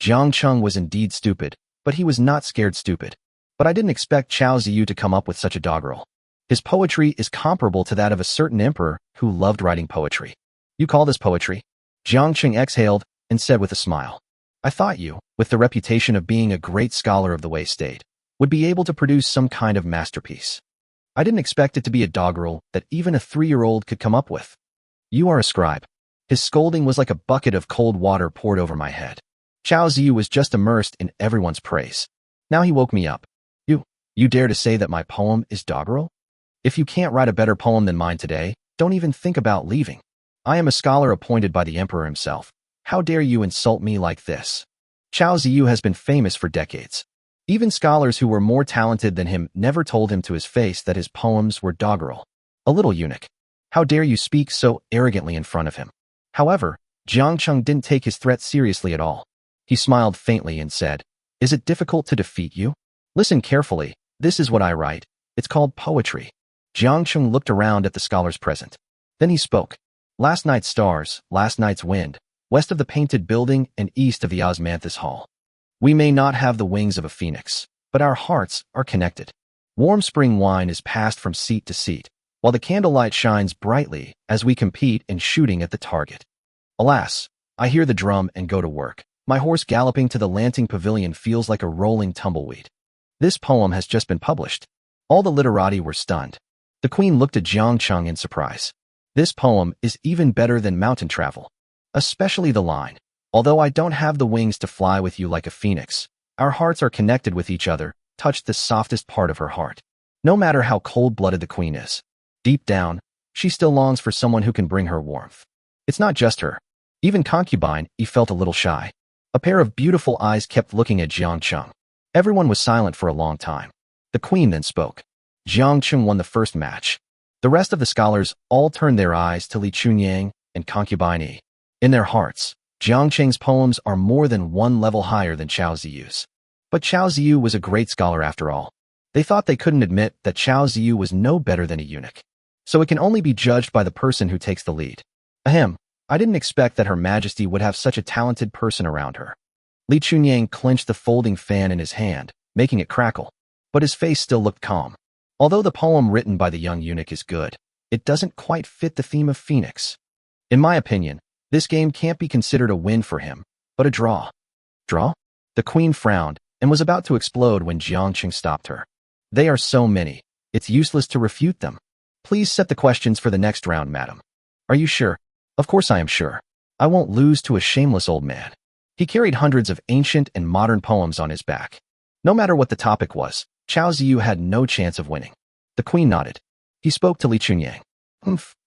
Jiang Cheng was indeed stupid, but he was not scared stupid. But I didn't expect Chao Ziyu to come up with such a doggerel. His poetry is comparable to that of a certain emperor who loved writing poetry. You call this poetry? Jiang Cheng exhaled and said with a smile. I thought you, with the reputation of being a great scholar of the Wei State, would be able to produce some kind of masterpiece. I didn't expect it to be a doggerel that even a 3-year-old could come up with. You are a scribe. His scolding was like a bucket of cold water poured over my head. Chao Ziyu was just immersed in everyone's praise. Now he woke me up. You dare to say that my poem is doggerel? If you can't write a better poem than mine today, don't even think about leaving. I am a scholar appointed by the emperor himself. How dare you insult me like this? Chao Ziyu has been famous for decades. Even scholars who were more talented than him never told him to his face that his poems were doggerel. A little eunuch. How dare you speak so arrogantly in front of him? However, Jiang Cheng didn't take his threat seriously at all. He smiled faintly and said, Is it difficult to defeat you? Listen carefully, this is what I write. It's called poetry. Jiang Cheng looked around at the scholars present. Then he spoke. Last night's stars, last night's wind, west of the painted building and east of the Osmanthus Hall. We may not have the wings of a phoenix, but our hearts are connected. Warm spring wine is passed from seat to seat, while the candlelight shines brightly as we compete in shooting at the target. Alas, I hear the drum and go to work. My horse galloping to the Lanting Pavilion feels like a rolling tumbleweed. This poem has just been published. All the literati were stunned. The queen looked at Jiang Cheng in surprise. This poem is even better than Mountain Travel. Especially the line, although I don't have the wings to fly with you like a phoenix, our hearts are connected with each other, touched the softest part of her heart. No matter how cold-blooded the queen is, deep down, she still longs for someone who can bring her warmth. It's not just her. Even concubine, he felt a little shy. A pair of beautiful eyes kept looking at Jiang Cheng. Everyone was silent for a long time. The queen then spoke. Jiang Cheng won the first match. The rest of the scholars all turned their eyes to Li Chunyang and concubine Yi. In their hearts, Jiang Cheng's poems are more than one level higher than Chao Ziyu's. But Chao Ziyu was a great scholar after all. They thought they couldn't admit that Chao Ziyu was no better than a eunuch. So it can only be judged by the person who takes the lead. Ahem, I didn't expect that Her Majesty would have such a talented person around her. Li Chunyang clenched the folding fan in his hand, making it crackle. But his face still looked calm. Although the poem written by the young eunuch is good, it doesn't quite fit the theme of Phoenix. In my opinion, this game can't be considered a win for him, but a draw. Draw? The queen frowned and was about to explode when Jiang Cheng stopped her. They are so many, it's useless to refute them. Please set the questions for the next round, madam. Are you sure? Of course I am sure. I won't lose to a shameless old man. He carried hundreds of ancient and modern poems on his back. No matter what the topic was, Chao Ziyu had no chance of winning. The queen nodded. He spoke to Li Chunyang.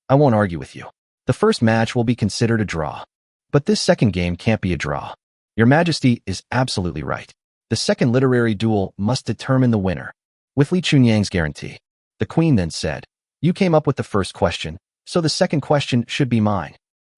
I won't argue with you. The first match will be considered a draw. But this second game can't be a draw. Your Majesty is absolutely right. The second literary duel must determine the winner. With Li Chunyang's guarantee. The Queen then said, "You came up with the first question, so the second question should be mine."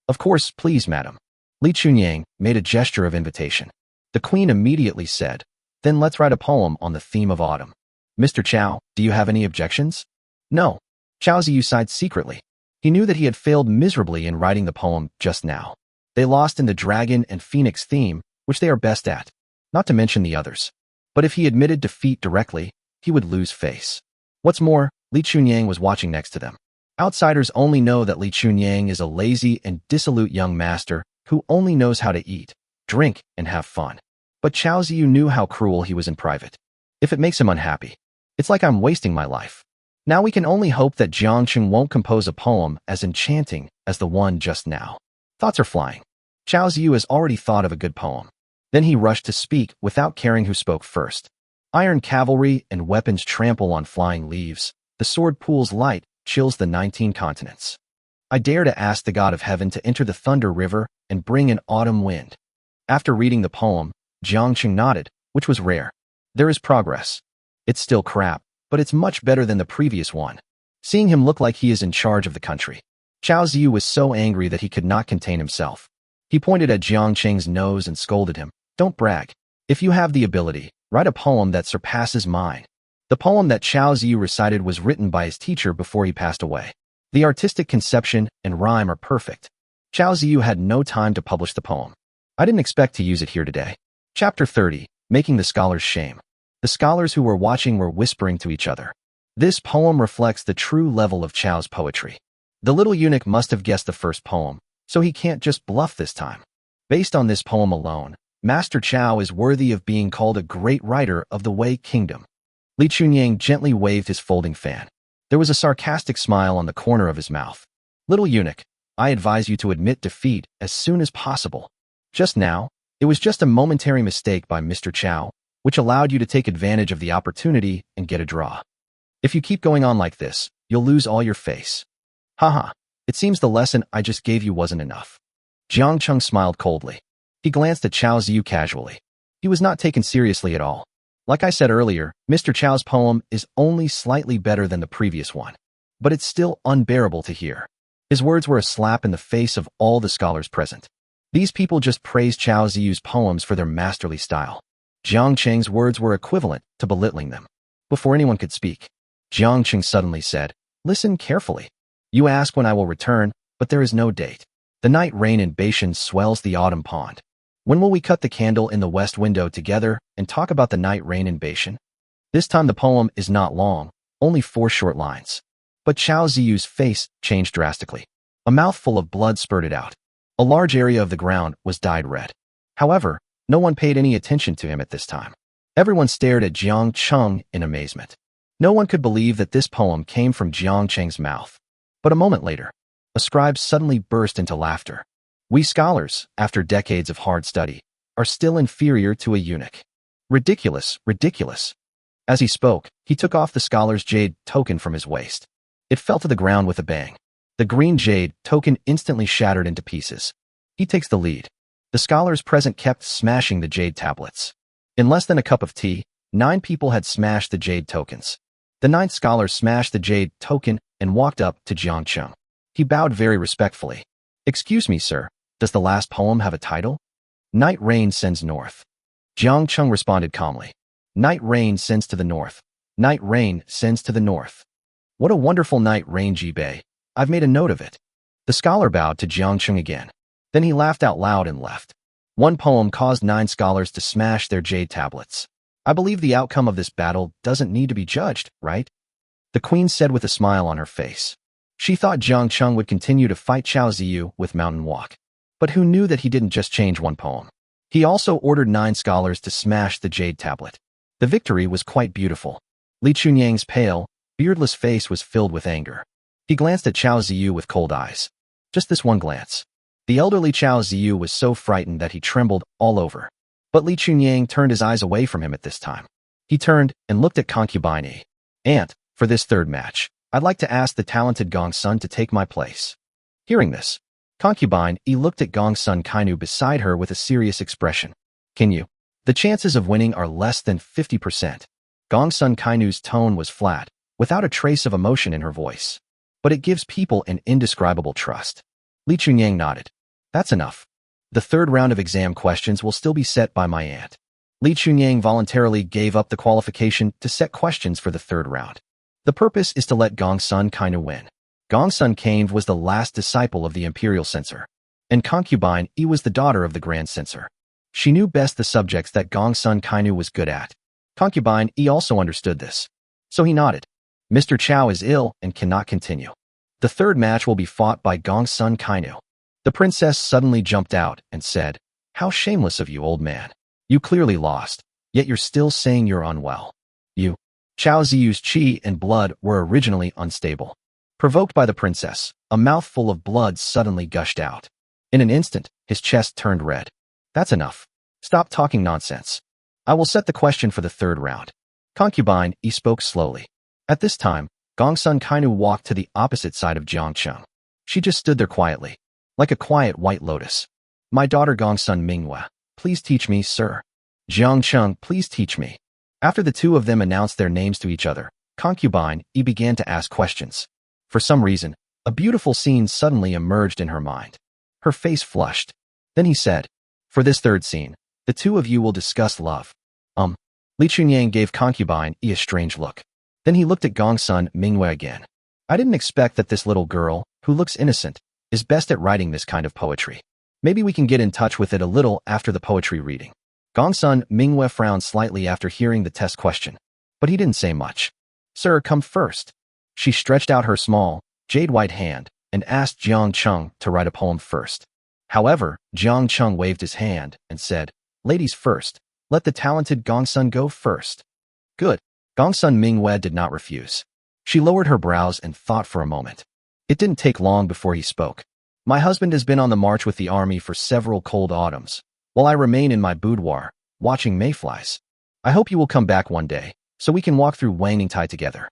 "Of course, please, madam." Li Chunyang made a gesture of invitation. The Queen immediately said, "Then let's write a poem on the theme of autumn." "Mr. Chao, do you have any objections?" "No." Chao Ziyu sighed secretly. He knew that he had failed miserably in writing the poem just now. They lost in the dragon and phoenix theme, which they are best at, not to mention the others. But if he admitted defeat directly, he would lose face. What's more, Li Chunyang was watching next to them. Outsiders only know that Li Chunyang is a lazy and dissolute young master who only knows how to eat, drink, and have fun. But Chao Ziyu knew how cruel he was in private. If it makes him unhappy, it's like I'm wasting my life. Now we can only hope that Jiangqing won't compose a poem as enchanting as the one just now. Thoughts are flying. Chao Ziyu has already thought of a good poem. Then he rushed to speak without caring who spoke first. Iron cavalry and weapons trample on flying leaves. The sword pools light, chills the 19 continents. I dare to ask the god of heaven to enter the thunder river and bring an autumn wind. After reading the poem, Jiangqing nodded, which was rare. There is progress. It's still crap, but it's much better than the previous one. Seeing him look like he is in charge of the country. Chao Ziyu was so angry that he could not contain himself. He pointed at Jiangqing's nose and scolded him. "Don't brag. If you have the ability, write a poem that surpasses mine." The poem that Chao Ziyu recited was written by his teacher before he passed away. The artistic conception and rhyme are perfect. Chao Ziyu had no time to publish the poem. I didn't expect to use it here today. Chapter 30, Making the Scholars Shame. The scholars who were watching were whispering to each other. This poem reflects the true level of Chao's poetry. The little eunuch must have guessed the first poem, so he can't just bluff this time. Based on this poem alone, Master Chao is worthy of being called a great writer of the Wei Kingdom. Li Chunyang gently waved his folding fan. There was a sarcastic smile on the corner of his mouth. "Little eunuch, I advise you to admit defeat as soon as possible. Just now, it was just a momentary mistake by Mr. Chao, which allowed you to take advantage of the opportunity and get a draw. If you keep going on like this, you'll lose all your face." "Haha, it seems the lesson I just gave you wasn't enough." Jiangqing smiled coldly. He glanced at Chao Ziyu casually. He was not taken seriously at all. Like I said earlier, Mr. Chao's poem is only slightly better than the previous one. But it's still unbearable to hear. His words were a slap in the face of all the scholars present. These people just praised Chao Ziyu's poems for their masterly style. Jiangqing's words were equivalent to belittling them. Before anyone could speak, Jiangqing suddenly said, "Listen carefully. You ask when I will return, but there is no date. The night rain in Beishan swells the autumn pond. When will we cut the candle in the west window together and talk about the night rain in Beishan?" This time the poem is not long, only 4 short lines. But Chao Ziyu's face changed drastically. A mouthful of blood spurted out. A large area of the ground was dyed red. However, no one paid any attention to him at this time. Everyone stared at Jiangqing in amazement. No one could believe that this poem came from Jiangqing's mouth. But a moment later, a scribe suddenly burst into laughter. "We scholars, after decades of hard study, are still inferior to a eunuch. Ridiculous, ridiculous." As he spoke, he took off the scholar's jade token from his waist. It fell to the ground with a bang. The green jade token instantly shattered into pieces. He takes the lead. The scholars present kept smashing the jade tablets. In less than a cup of tea, 9 people had smashed the jade tokens. The 9th scholar smashed the jade token and walked up to Jiangqing. He bowed very respectfully. "Excuse me, sir, does the last poem have a title?" "Night rain sends north." Jiangqing responded calmly. "Night rain sends to the north. Night rain sends to the north. What a wonderful night rain, Jibei. I've made a note of it." The scholar bowed to Jiangqing again. Then he laughed out loud and left. One poem caused 9 scholars to smash their jade tablets. "I believe the outcome of this battle doesn't need to be judged, right?" The queen said with a smile on her face. She thought Jiangqing would continue to fight Chao Ziyu with Mountain Walk. But who knew that he didn't just change one poem? He also ordered 9 scholars to smash the jade tablet. The victory was quite beautiful. Li Chunyang's pale, beardless face was filled with anger. He glanced at Chao Ziyu with cold eyes. Just this one glance. The elderly Chao Ziyu was so frightened that he trembled all over. But Li Chunyang turned his eyes away from him at this time. He turned and looked at concubine Yi. "Aunt, for this third match, I'd like to ask the talented Gong Sun to take my place." Hearing this, concubine Yi looked at Gongsun Kainu beside her with a serious expression. Can you? The chances of winning are less than 50%. Gongsun Kainu's tone was flat, without a trace of emotion in her voice. But it gives people an indescribable trust. Li Chunyang nodded. That's enough. The third round of exam questions will still be set by my aunt. Li Chunyang voluntarily gave up the qualification to set questions for the third round. The purpose is to let Gongsun Kainu win. Gongsun Kainu was the last disciple of the imperial censor, and concubine Yi was the daughter of the grand censor. She knew best the subjects that Gongsun Kainu was good at. Concubine Yi also understood this. So he nodded. Mr. Chao is ill and cannot continue. The third match will be fought by Gongsun Kainu. The princess suddenly jumped out and said, How shameless of you, old man. You clearly lost, yet you're still saying you're unwell. You. Chao Ziyu's qi and blood were originally unstable. Provoked by the princess, a mouthful of blood suddenly gushed out. In an instant, his chest turned red. That's enough. Stop talking nonsense. I will set the question for the third round. Concubine Yi spoke slowly. At this time, Gongsun Kainu walked to the opposite side of Jiangcheng. She just stood there quietly, like a quiet white lotus. My daughter Gongsun Minghua, please teach me, sir. Jiangcheng, please teach me. After the two of them announced their names to each other, concubine Yi began to ask questions. For some reason, a beautiful scene suddenly emerged in her mind. Her face flushed. Then he said, For this third scene, the two of you will discuss love. Li Chunyang gave concubine Yi a strange look. Then he looked at Gongsun Minghua again. I didn't expect that this little girl, who looks innocent, is best at writing this kind of poetry. Maybe we can get in touch with it a little after the poetry reading. Gongsun Minghua frowned slightly after hearing the test question, but he didn't say much. Sir, come first. She stretched out her small, jade-white hand and asked Jiang Cheng to write a poem first. However, Jiang Cheng waved his hand and said, Ladies first. Let the talented Gongsun go first. Good. Gongsun Minghua did not refuse. She lowered her brows and thought for a moment. It didn't take long before he spoke. My husband has been on the march with the army for several cold autumns, while I remain in my boudoir, watching mayflies. I hope you will come back one day, so we can walk through Wangningtai together.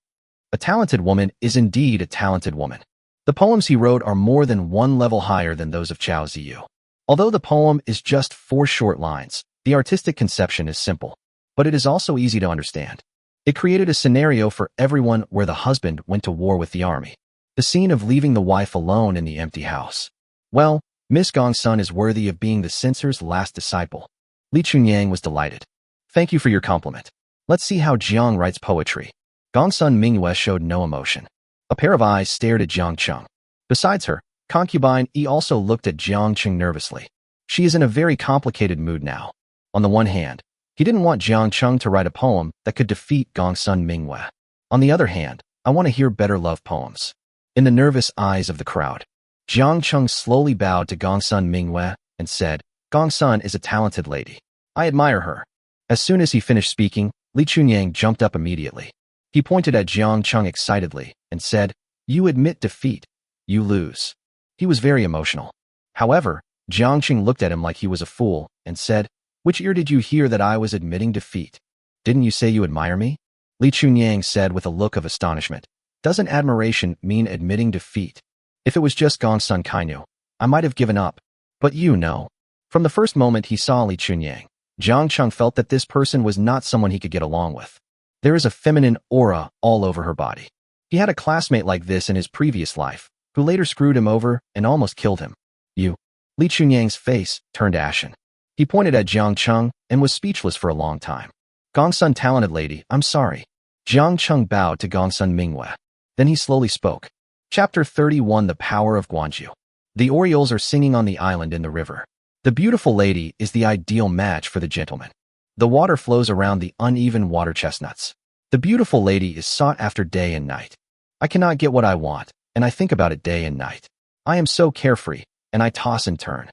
A talented woman is indeed a talented woman. The poems he wrote are more than one level higher than those of Chao Ziyu. Although the poem is just 4 short lines, the artistic conception is simple, but it is also easy to understand. It created a scenario for everyone where the husband went to war with the army. The scene of leaving the wife alone in the empty house. Well, Miss Gongsun is worthy of being the censor's last disciple. Li Chunyang was delighted. Thank you for your compliment. Let's see how Jiang writes poetry. Gongsun Minghua showed no emotion. A pair of eyes stared at Jiang Cheng. Besides her, concubine Yi also looked at Jiang Cheng nervously. She is in a very complicated mood now. On the one hand, he didn't want Jiang Cheng to write a poem that could defeat Gongsun Minghua. On the other hand, I want to hear better love poems. In the nervous eyes of the crowd, Jiang Cheng slowly bowed to Gongsun Minghua and said, Gongsun is a talented lady. I admire her. As soon as he finished speaking, Li Chunyang jumped up immediately. He pointed at Jiang Cheng excitedly and said, You admit defeat. You lose. He was very emotional. However, Jiang Cheng looked at him like he was a fool and said, Which ear did you hear that I was admitting defeat? Didn't you say you admire me? Li Chunyang said with a look of astonishment. Doesn't admiration mean admitting defeat? If it was just Gongsun Kainu, I might have given up. But you know. From the first moment he saw Li Chunyang, Jiang Cheng felt that this person was not someone he could get along with. There is a feminine aura all over her body. He had a classmate like this in his previous life, who later screwed him over and almost killed him. You. Li Chunyang's face turned ashen. He pointed at Jiang Cheng and was speechless for a long time. Gongsun talented lady, I'm sorry. Jiang Cheng bowed to Gongsun Minghua. Then he slowly spoke. Chapter 31 The Power of Guanju. The Orioles are singing on the island in the river. The beautiful lady is the ideal match for the gentleman. The water flows around the uneven water chestnuts. The beautiful lady is sought after day and night. I cannot get what I want, and I think about it day and night. I am so carefree, and I toss and turn.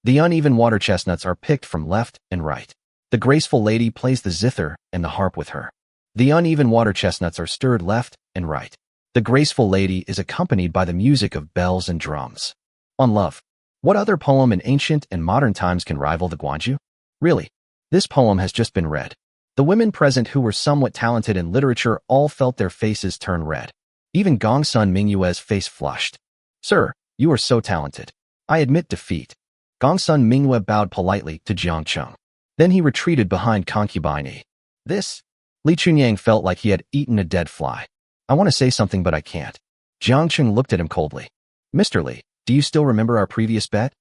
The uneven water chestnuts are picked from left and right. The graceful lady plays the zither and the harp with her. The uneven water chestnuts are stirred left and right. The graceful lady is accompanied by the music of bells and drums. On love. What other poem in ancient and modern times can rival the Guanju? Really, this poem has just been read. The women present who were somewhat talented in literature all felt their faces turn red. Even Gongsun Minghua's face flushed. Sir, You are so talented. I admit defeat. Gongsun Minghua bowed politely to Jiang Cheng. Then he retreated behind concubine Yi. This? Li Chunyang felt like he had eaten a dead fly. I want to say something but I can't. Jiang Cheng looked at him coldly. Mr. Li, do you still remember our previous bet?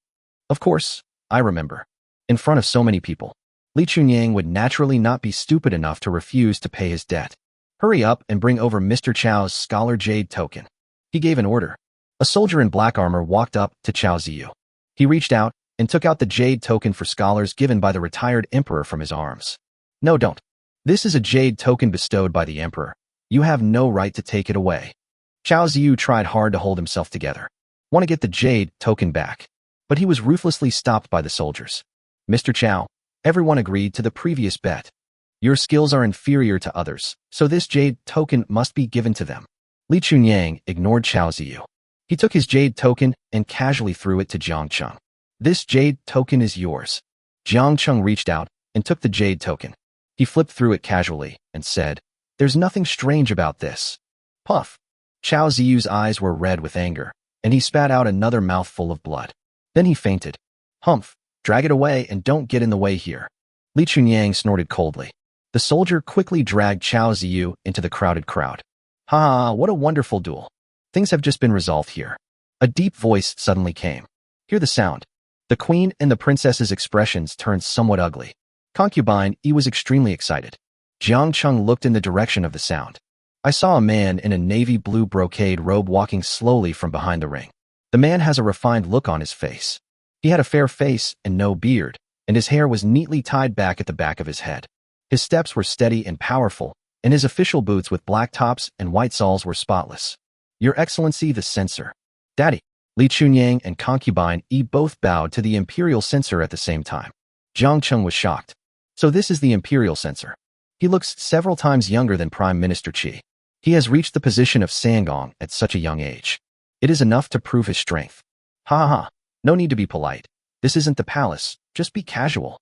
Of course, I remember. In front of so many people. Li Chunyang would naturally not be stupid enough to refuse to pay his debt. Hurry up and bring over Mr. Chao's Scholar Jade token. He gave an order. A soldier in black armor walked up to Chao Ziyu. He reached out and took out the jade token for scholars given by the retired emperor from his arms. No, don't. This is a jade token bestowed by the emperor. You have no right to take it away. Chao Ziyu tried hard to hold himself together. Want to get the jade token back. But he was ruthlessly stopped by the soldiers. Mr. Chao, everyone agreed to the previous bet. Your skills are inferior to others, so this jade token must be given to them. Li Chunyang ignored Chao Ziyu. He took his jade token and casually threw it to Jiang Cheng. This jade token is yours. Jiang Cheng reached out and took the jade token. He flipped through it casually and said, There's nothing strange about this. Puff. Chao Ziyu's eyes were red with anger, and he spat out another mouthful of blood. Then he fainted. Humph, drag it away and don't get in the way here. Li Chunyang snorted coldly. The soldier quickly dragged Chao Ziyu into the crowded crowd. Ha, what a wonderful duel. Things have just been resolved here. A deep voice suddenly came. Hear the sound. The queen and the princess's expressions turned somewhat ugly. Concubine Yi was extremely excited. Jiang Cheng looked in the direction of the sound. I saw a man in a navy blue brocade robe walking slowly from behind the ring. The man has a refined look on his face. He had a fair face and no beard, and his hair was neatly tied back at the back of his head. His steps were steady and powerful, and his official boots with black tops and white soles were spotless. Your Excellency the Censor. Daddy. Li Chunyang and concubine Yi both bowed to the imperial censor at the same time. Jiang Cheng was shocked. So this is the imperial censor. He looks several times younger than Prime Minister Qi. He has reached the position of Sangong at such a young age. It is enough to prove his strength. Ha ha ha. No need to be polite. This isn't the palace. Just be casual.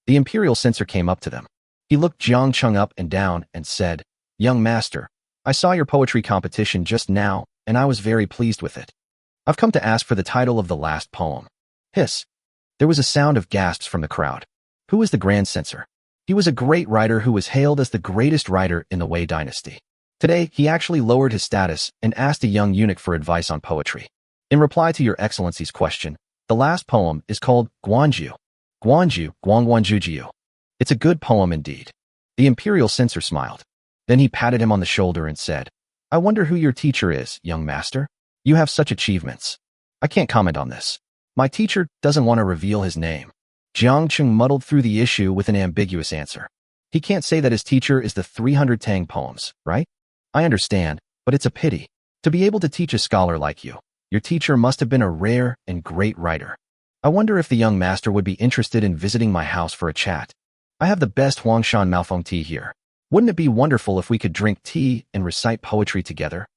The imperial censor came up to them. He looked Jiang Cheng up and down and said, Young master, I saw your poetry competition just now, and I was very pleased with it. I've come to ask for the title of the last poem. Hiss. There was a sound of gasps from the crowd. Who is the Grand Censor? He was a great writer who was hailed as the greatest writer in the Wei dynasty. Today, he actually lowered his status and asked a young eunuch for advice on poetry. In reply to your Excellency's question, the last poem is called Guanju. Guanju, Guangguanjujiu. It's a good poem indeed. The imperial censor smiled. Then he patted him on the shoulder and said, I wonder who your teacher is, young master. You have such achievements. I can't comment on this. My teacher doesn't want to reveal his name. Jiang Cheng muddled through the issue with an ambiguous answer. He can't say that his teacher is the 300 Tang poems, right? I understand, but it's a pity. To be able to teach a scholar like you, your teacher must have been a rare and great writer. I wonder if the young master would be interested in visiting my house for a chat. I have the best Huangshan Malfeng tea here. Wouldn't it be wonderful if we could drink tea and recite poetry together?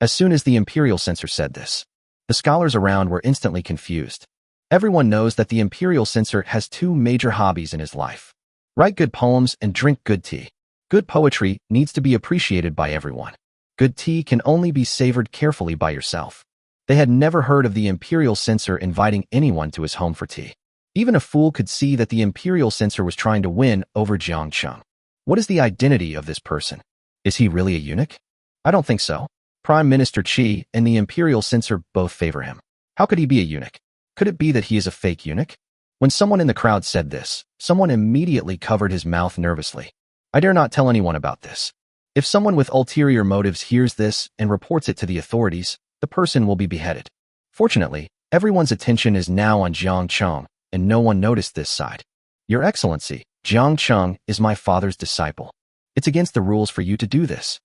As soon as the imperial censor said this, the scholars around were instantly confused. Everyone knows that the imperial censor has two major hobbies in his life. Write good poems and drink good tea. Good poetry needs to be appreciated by everyone. Good tea can only be savored carefully by yourself. They had never heard of the imperial censor inviting anyone to his home for tea. Even a fool could see that the imperial censor was trying to win over Jiang Cheng. What is the identity of this person? Is he really a eunuch? I don't think so. Prime Minister Qi and the imperial censor both favor him. How could he be a eunuch? Could it be that he is a fake eunuch? When someone in the crowd said this, someone immediately covered his mouth nervously. I dare not tell anyone about this. If someone with ulterior motives hears this and reports it to the authorities, the person will be beheaded. Fortunately, everyone's attention is now on Jiang Cheng, and no one noticed this side. Your Excellency, Jiang Cheng is my father's disciple. It's against the rules for you to do this.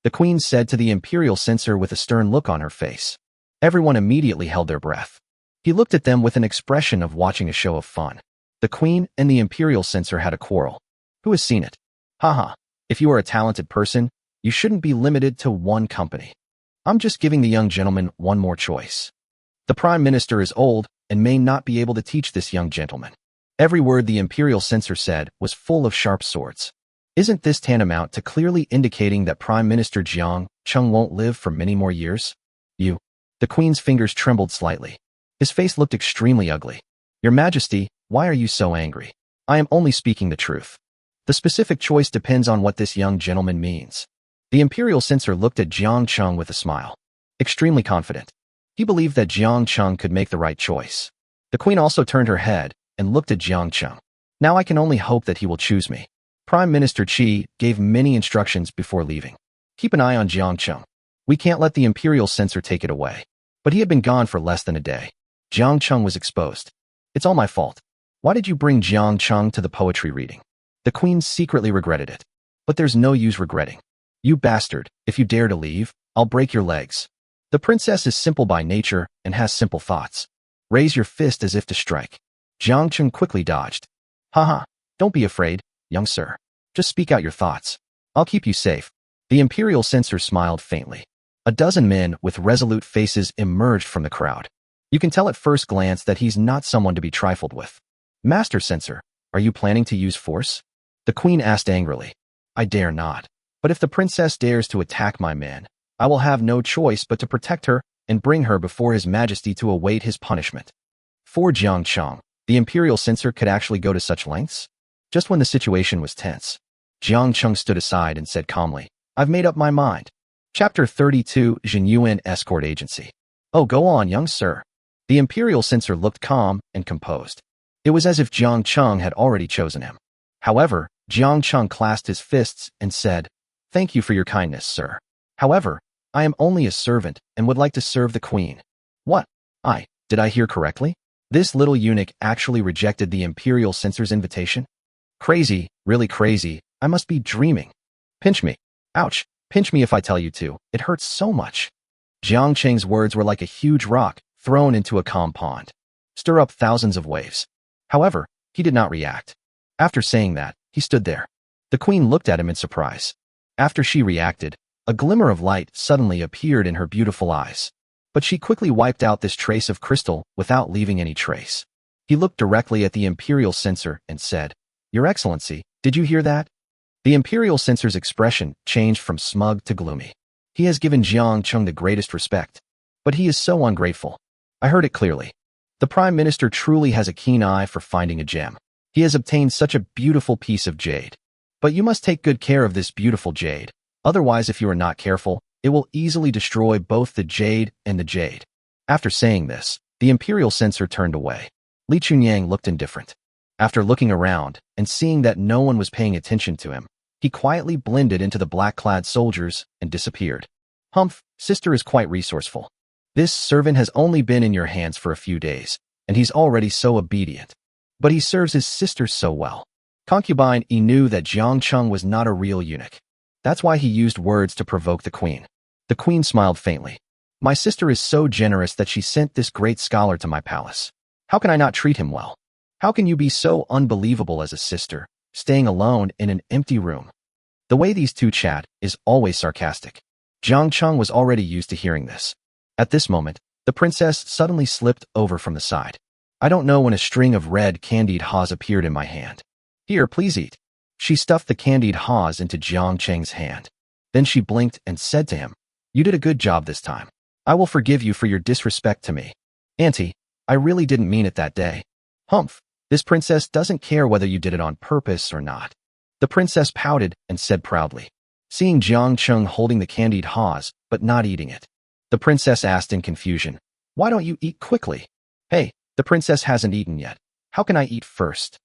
The queen said to the imperial censor with a stern look on her face. Everyone immediately held their breath. He looked at them with an expression of watching a show of fun. The queen and the imperial censor had a quarrel. Who has seen it? Haha, if you are a talented person, you shouldn't be limited to one company. I'm just giving the young gentleman one more choice. The prime minister is old and may not be able to teach this young gentleman. Every word the imperial censor said was full of sharp swords. Isn't this tantamount to clearly indicating that Prime Minister Jiang Cheng won't live for many more years? The The queen's fingers trembled slightly. His face looked extremely ugly. Your Majesty, why are you so angry? I am only speaking the truth. The specific choice depends on what this young gentleman means. The imperial censor looked at Jiang Cheng with a smile. Extremely confident. He believed that Jiang Cheng could make the right choice. The queen also turned her head and looked at Jiang Cheng. Now I can only hope that he will choose me. Prime Minister Qi gave many instructions before leaving. Keep an eye on Jiang Cheng. We can't let the imperial censor take it away. But he had been gone for less than a day. Jiang Cheng was exposed. It's all my fault. Why did you bring Jiang Cheng to the poetry reading? The queen secretly regretted it. But there's no use regretting. You bastard, if you dare to leave, I'll break your legs. The princess is simple by nature and has simple thoughts. Raise your fist as if to strike. Jiang Cheng quickly dodged. Haha, don't be afraid, young sir. Just speak out your thoughts. I'll keep you safe. The imperial censor smiled faintly. A dozen men with resolute faces emerged from the crowd. You can tell at first glance that he's not someone to be trifled with. Master Censor, are you planning to use force? The queen asked angrily. I dare not. But if the princess dares to attack my men, I will have no choice but to protect her and bring her before His Majesty to await his punishment. For Jiang Cheng, the imperial censor could actually go to such lengths? Just when the situation was tense, Jiang Cheng stood aside and said calmly, I've made up my mind. Chapter 32, Jin Yuan Escort Agency. Oh, go on, young sir. The imperial censor looked calm and composed. It was as if Jiang Cheng had already chosen him. However, Jiang Cheng clasped his fists and said, Thank you for your kindness, sir. However, I am only a servant and would like to serve the queen. What? Did I hear correctly? This little eunuch actually rejected the imperial censor's invitation? Crazy, really crazy, I must be dreaming. Pinch me. Ouch, pinch me if I tell you to, it hurts so much. Jiang Cheng's words were like a huge rock thrown into a calm pond. Stir up thousands of waves. However, he did not react. After saying that, he stood there. The queen looked at him in surprise. After she reacted, a glimmer of light suddenly appeared in her beautiful eyes. But she quickly wiped out this trace of crystal without leaving any trace. He looked directly at the imperial censor and said, Your Excellency, did you hear that? The imperial censor's expression changed from smug to gloomy. He has given Jiang Cheng the greatest respect. But he is so ungrateful. I heard it clearly. The Prime Minister truly has a keen eye for finding a gem. He has obtained such a beautiful piece of jade. But you must take good care of this beautiful jade. Otherwise, if you are not careful, it will easily destroy both the jade and the jade. After saying this, the imperial censor turned away. Li Chunyang looked indifferent. After looking around and seeing that no one was paying attention to him, he quietly blended into the black-clad soldiers and disappeared. Humph, sister is quite resourceful. This servant has only been in your hands for a few days, and he's already so obedient. But he serves his sister so well. Concubine Yi knew that Jiang Cheng was not a real eunuch. That's why he used words to provoke the queen. The queen smiled faintly. My sister is so generous that she sent this great scholar to my palace. How can I not treat him well? How can you be so unbelievable as a sister, staying alone in an empty room? The way these two chat is always sarcastic. Jiang Cheng was already used to hearing this. At this moment, the princess suddenly slipped over from the side. I don't know when a string of red candied haws appeared in my hand. Here, please eat. She stuffed the candied haws into Jiang Cheng's hand. Then she blinked and said to him, You did a good job this time. I will forgive you for your disrespect to me. Auntie, I really didn't mean it that day. Humph, this princess doesn't care whether you did it on purpose or not. The princess pouted and said proudly. Seeing Jiang Cheng holding the candied haws, but not eating it, the princess asked in confusion, Why don't you eat quickly? Hey, the princess hasn't eaten yet. How can I eat first?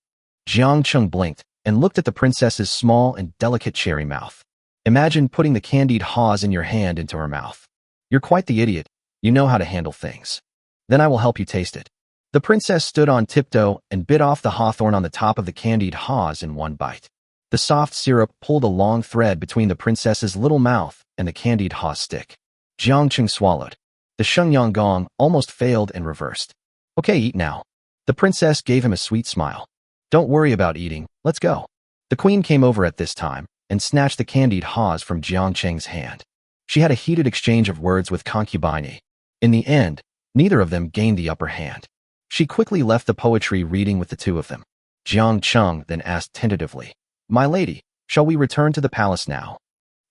Jiang Cheng blinked and looked at the princess's small and delicate cherry mouth. Imagine putting the candied haws in your hand into her mouth. You're quite the idiot. You know how to handle things. Then I will help you taste it. The princess stood on tiptoe and bit off the hawthorn on the top of the candied haws in one bite. The soft syrup pulled a long thread between the princess's little mouth and the candied haw stick. Jiang Cheng swallowed. The Shenyang gong almost failed and reversed. Okay, eat now. The princess gave him a sweet smile. Don't worry about eating, let's go. The queen came over at this time and snatched the candied haws from Jiang Cheng's hand. She had a heated exchange of words with concubine Yi. In the end, neither of them gained the upper hand. She quickly left the poetry reading with the two of them. Jiang Cheng then asked tentatively, My lady, shall we return to the palace now?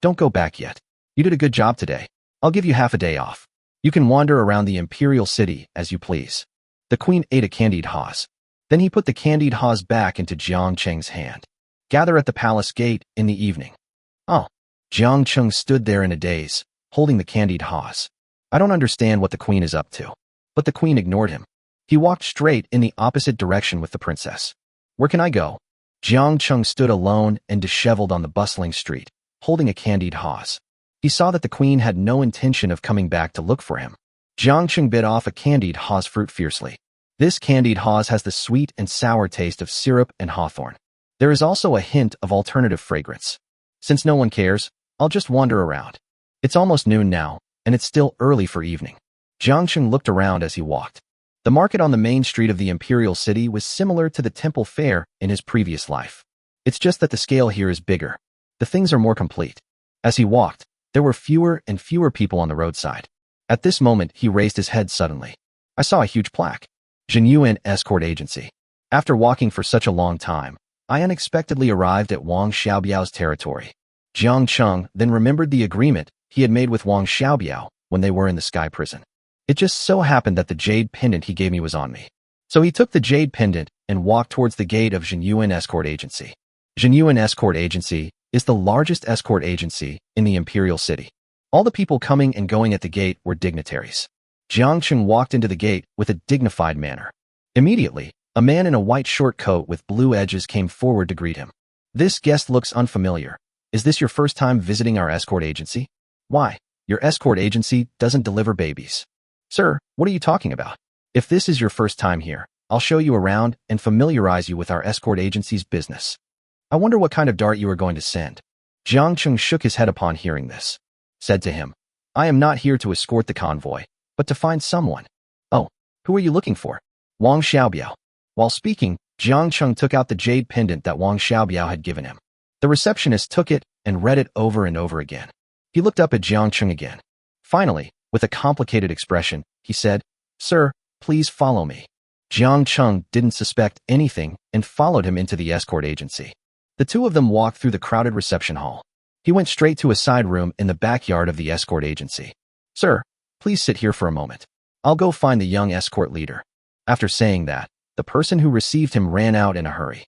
Don't go back yet. You did a good job today. I'll give you half a day off. You can wander around the imperial city as you please. The queen ate a candied haws. Then he put the candied haws back into Jiang Cheng's hand. Gather at the palace gate in the evening. Oh. Jiang Cheng stood there in a daze, holding the candied haws. I don't understand what the queen is up to. But the queen ignored him. He walked straight in the opposite direction with the princess. Where can I go? Jiang Cheng stood alone and disheveled on the bustling street, holding a candied haws. He saw that the queen had no intention of coming back to look for him. Jiang Cheng bit off a candied haws fruit fiercely. This candied haws has the sweet and sour taste of syrup and hawthorn. There is also a hint of alternative fragrance. Since no one cares, I'll just wander around. It's almost noon now, and it's still early for evening. Jiang Cheng looked around as he walked. The market on the main street of the imperial city was similar to the temple fair in his previous life. It's just that the scale here is bigger. The things are more complete. As he walked, there were fewer and fewer people on the roadside. At this moment, he raised his head suddenly. I saw a huge plaque. Jinyuan Escort Agency. After walking for such a long time, I unexpectedly arrived at Wang Xiaobiao's territory. Jiang Cheng then remembered the agreement he had made with Wang Xiaobiao when they were in the sky prison. It just so happened that the jade pendant he gave me was on me. So he took the jade pendant and walked towards the gate of Jinyuan Escort Agency. Jinyuan Escort Agency is the largest escort agency in the imperial city. All the people coming and going at the gate were dignitaries. Jiang Cheng walked into the gate with a dignified manner. Immediately, a man in a white short coat with blue edges came forward to greet him. This guest looks unfamiliar. Is this your first time visiting our escort agency? Why? Your escort agency doesn't deliver babies. Sir, what are you talking about? If this is your first time here, I'll show you around and familiarize you with our escort agency's business. I wonder what kind of dart you are going to send. Jiang Cheng shook his head upon hearing this. Said to him, I am not here to escort the convoy, but to find someone. Oh, who are you looking for? Wang Xiaobiao. While speaking, Jiang Cheng took out the jade pendant that Wang Xiaobiao had given him. The receptionist took it and read it over and over again. He looked up at Jiang Cheng again. Finally, with a complicated expression, he said, Sir, please follow me. Jiang Cheng didn't suspect anything and followed him into the escort agency. The two of them walked through the crowded reception hall. He went straight to a side room in the backyard of the escort agency. Sir, please sit here for a moment. I'll go find the young escort leader. After saying that, the person who received him ran out in a hurry.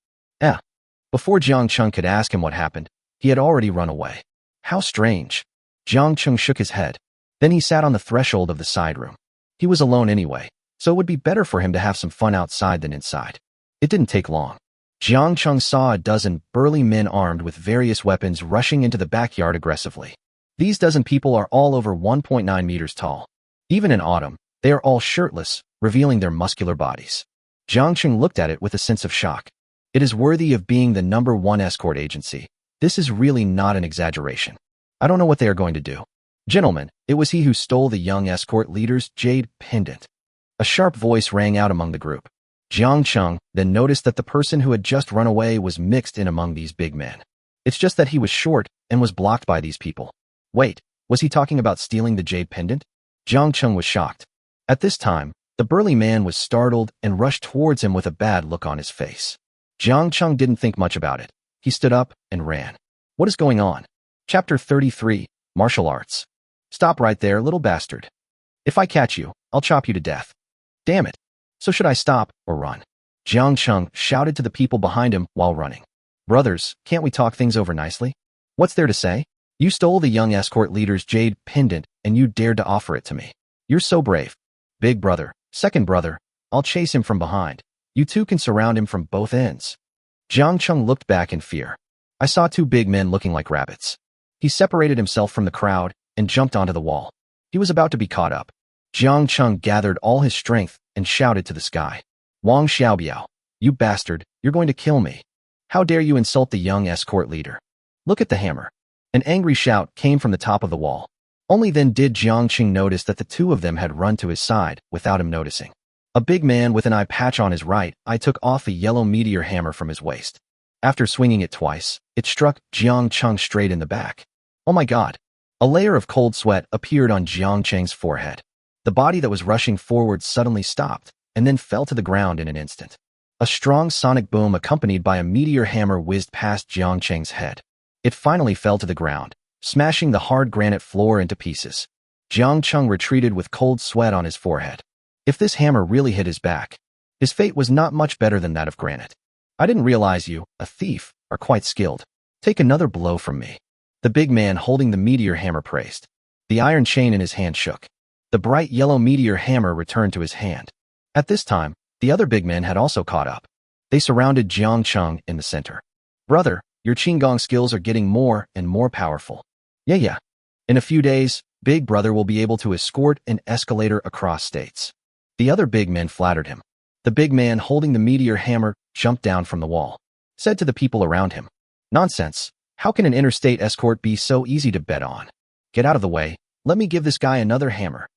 Before Jiang Cheng could ask him what happened, he had already run away. How strange. Jiang Cheng shook his head. Then he sat on the threshold of the side room. He was alone anyway, so it would be better for him to have some fun outside than inside. It didn't take long. Jiang Cheng saw a dozen burly men armed with various weapons rushing into the backyard aggressively. These dozen people are all over 1.9 meters tall. Even in autumn, they are all shirtless, revealing their muscular bodies. Jiang Cheng looked at it with a sense of shock. It is worthy of being the #1 escort agency. This is really not an exaggeration. I don't know what they are going to do. Gentlemen, it was he who stole the young escort leader's jade pendant. A sharp voice rang out among the group. Jiang Cheng then noticed that the person who had just run away was mixed in among these big men. It's just that he was short and was blocked by these people. Wait, was he talking about stealing the jade pendant? Jiang Cheng was shocked. At this time, the burly man was startled and rushed towards him with a bad look on his face. Jiang Cheng didn't think much about it. He stood up and ran. What is going on? Chapter 33, Martial Arts. Stop right there, little bastard. If I catch you, I'll chop you to death. Damn it. So should I stop or run? Jiang Cheng shouted to the people behind him while running. Brothers, can't we talk things over nicely? What's there to say? You stole the young escort leader's jade pendant and you dared to offer it to me. You're so brave. Big brother, second brother, I'll chase him from behind. You two can surround him from both ends. Jiang Cheng looked back in fear. I saw two big men looking like rabbits. He separated himself from the crowd and jumped onto the wall. He was about to be caught up. Jiang Cheng gathered all his strength and shouted to the sky. Wang Xiaobiao, you bastard, you're going to kill me. How dare you insult the young escort leader? Look at the hammer. An angry shout came from the top of the wall. Only then did Jiang Cheng notice that the two of them had run to his side without him noticing. A big man with an eye patch on his right eye took off a yellow meteor hammer from his waist. After swinging it twice, it struck Jiang Cheng straight in the back. Oh my god. A layer of cold sweat appeared on Jiang Cheng's forehead. The body that was rushing forward suddenly stopped and then fell to the ground in an instant. A strong sonic boom accompanied by a meteor hammer whizzed past Jiang Cheng's head. It finally fell to the ground, smashing the hard granite floor into pieces. Jiang Cheng retreated with cold sweat on his forehead. If this hammer really hit his back, his fate was not much better than that of granite. I didn't realize you, a thief, are quite skilled. Take another blow from me. The big man holding the meteor hammer praised. The iron chain in his hand shook. The bright yellow meteor hammer returned to his hand. At this time, the other big men had also caught up. They surrounded Jiang Cheng in the center. Brother, your Qinggong skills are getting more and more powerful. Yeah. In a few days, Big Brother will be able to escort an escalator across states. The other big men flattered him. The big man holding the meteor hammer jumped down from the wall, said to the people around him, "Nonsense. How can an interstate escort be so easy to bet on? Get out of the way. Let me give this guy another hammer."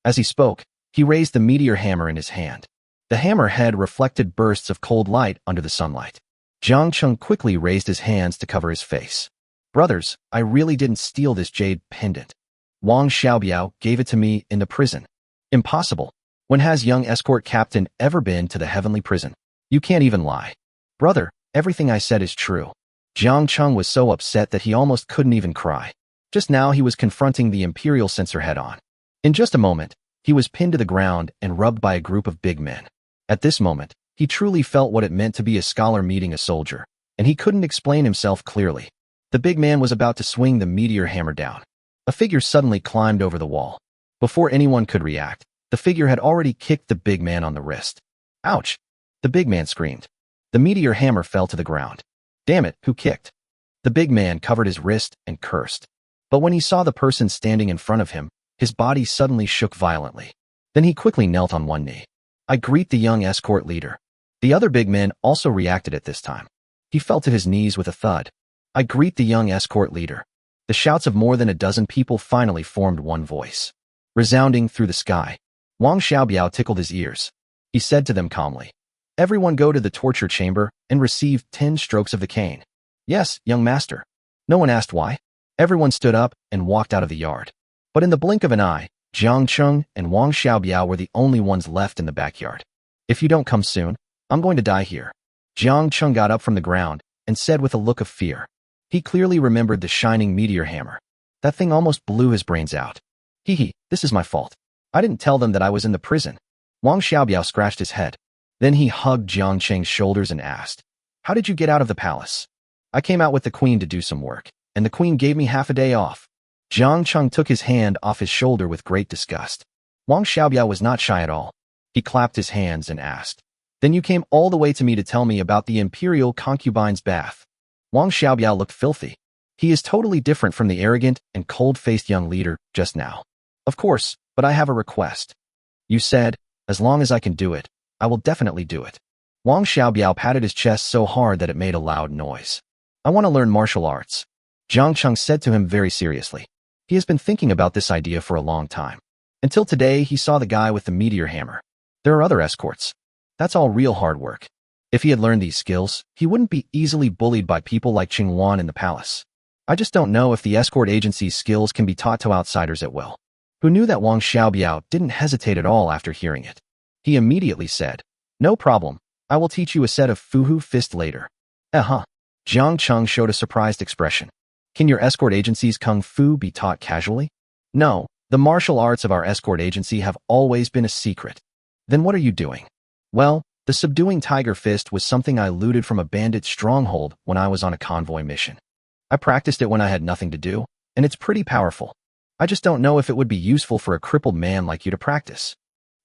As he spoke, he raised the meteor hammer in his hand. The hammer head reflected bursts of cold light under the sunlight. Jiang Cheng quickly raised his hands to cover his face. "Brothers, I really didn't steal this jade pendant. Wang Xiaobiao gave it to me in the prison." "Impossible. When has young escort captain ever been to the heavenly prison? You can't even lie." "Brother, everything I said is true." Jiang Cheng was so upset that he almost couldn't even cry. Just now he was confronting the Imperial censor head-on. In just a moment, he was pinned to the ground and rubbed by a group of big men. At this moment, he truly felt what it meant to be a scholar meeting a soldier, and he couldn't explain himself clearly. The big man was about to swing the meteor hammer down. A figure suddenly climbed over the wall. Before anyone could react, the figure had already kicked the big man on the wrist. "Ouch!" the big man screamed. The meteor hammer fell to the ground. "Damn it, who kicked?" The big man covered his wrist and cursed. But when he saw the person standing in front of him, his body suddenly shook violently. Then he quickly knelt on one knee. "I greet the young escort leader." The other big man also reacted at this time. He fell to his knees with a thud. "I greet the young escort leader." The shouts of more than a dozen people finally formed one voice, resounding through the sky. Wang Xiaobiao tickled his ears. He said to them calmly, "Everyone go to the torture chamber and receive 10 strokes of the cane." "Yes, young master." No one asked why. Everyone stood up and walked out of the yard. But in the blink of an eye, Jiang Cheng and Wang Xiaobiao were the only ones left in the backyard. "If you don't come soon, I'm going to die here." Jiang Cheng got up from the ground and said with a look of fear. He clearly remembered the shining meteor hammer. That thing almost blew his brains out. This is my fault. I didn't tell them that I was in the prison." Wang Xiaobiao scratched his head. Then he hugged Jiang Cheng's shoulders and asked, "How did you get out of the palace?" "I came out with the queen to do some work, and the queen gave me half a day off." Jiang Cheng took his hand off his shoulder with great disgust. Wang Xiaobiao was not shy at all. He clapped his hands and asked, "Then you came all the way to me to tell me about the imperial concubine's bath?" Wang Xiaobiao looked filthy. He is totally different from the arrogant and cold-faced young leader just now. "Of course, but I have a request." "You said, as long as I can do it, I will definitely do it." Wang Xiaobiao patted his chest so hard that it made a loud noise. "I want to learn martial arts," Jiang Cheng said to him very seriously. He has been thinking about this idea for a long time. Until today, he saw the guy with the meteor hammer. There are other escorts. That's all real hard work. If he had learned these skills, he wouldn't be easily bullied by people like Qing Wan in the palace. I just don't know if the escort agency's skills can be taught to outsiders at will. Who knew that Wang Xiaobiao didn't hesitate at all after hearing it. He immediately said, "No problem. I will teach you a set of Fuhu fist later." Jiang Cheng showed a surprised expression. "Can your escort agency's kung fu be taught casually?" "No, the martial arts of our escort agency have always been a secret." "Then what are you doing?" "Well, the subduing tiger fist was something I looted from a bandit stronghold when I was on a convoy mission. I practiced it when I had nothing to do, and it's pretty powerful. I just don't know if it would be useful for a crippled man like you to practice."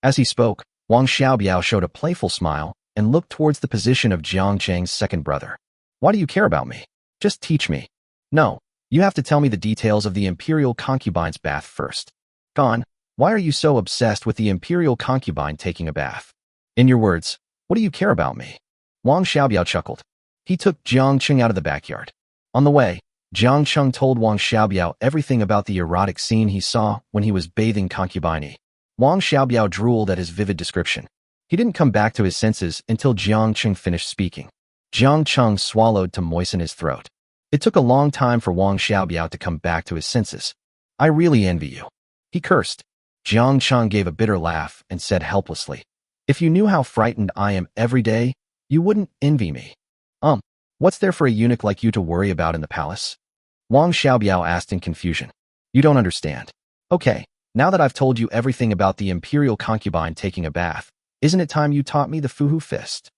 As he spoke, Wang Xiaobiao showed a playful smile and looked towards the position of Jiang Cheng's second brother. "Why do you care about me? Just teach me." "No, you have to tell me the details of the imperial concubine's bath first." "Gone, why are you so obsessed with the imperial concubine taking a bath? In your words, what do you care about me?" Wang Xiaobiao chuckled. He took Jiang Cheng out of the backyard. On the way, Jiang Cheng told Wang Xiaobiao everything about the erotic scene he saw when he was bathing concubine. Wang Xiaobiao drooled at his vivid description. He didn't come back to his senses until Jiang Cheng finished speaking. Jiang Cheng swallowed to moisten his throat. It took a long time for Wang Xiaobiao to come back to his senses. "I really envy you," he cursed. Jiang Cheng gave a bitter laugh and said helplessly, "If you knew how frightened I am every day, you wouldn't envy me." What's there for a eunuch like you to worry about in the palace?" Wang Xiaobiao asked in confusion. "You don't understand. Okay, Now that I've told you everything about the imperial concubine taking a bath, isn't it time you taught me the Fuhu Fist?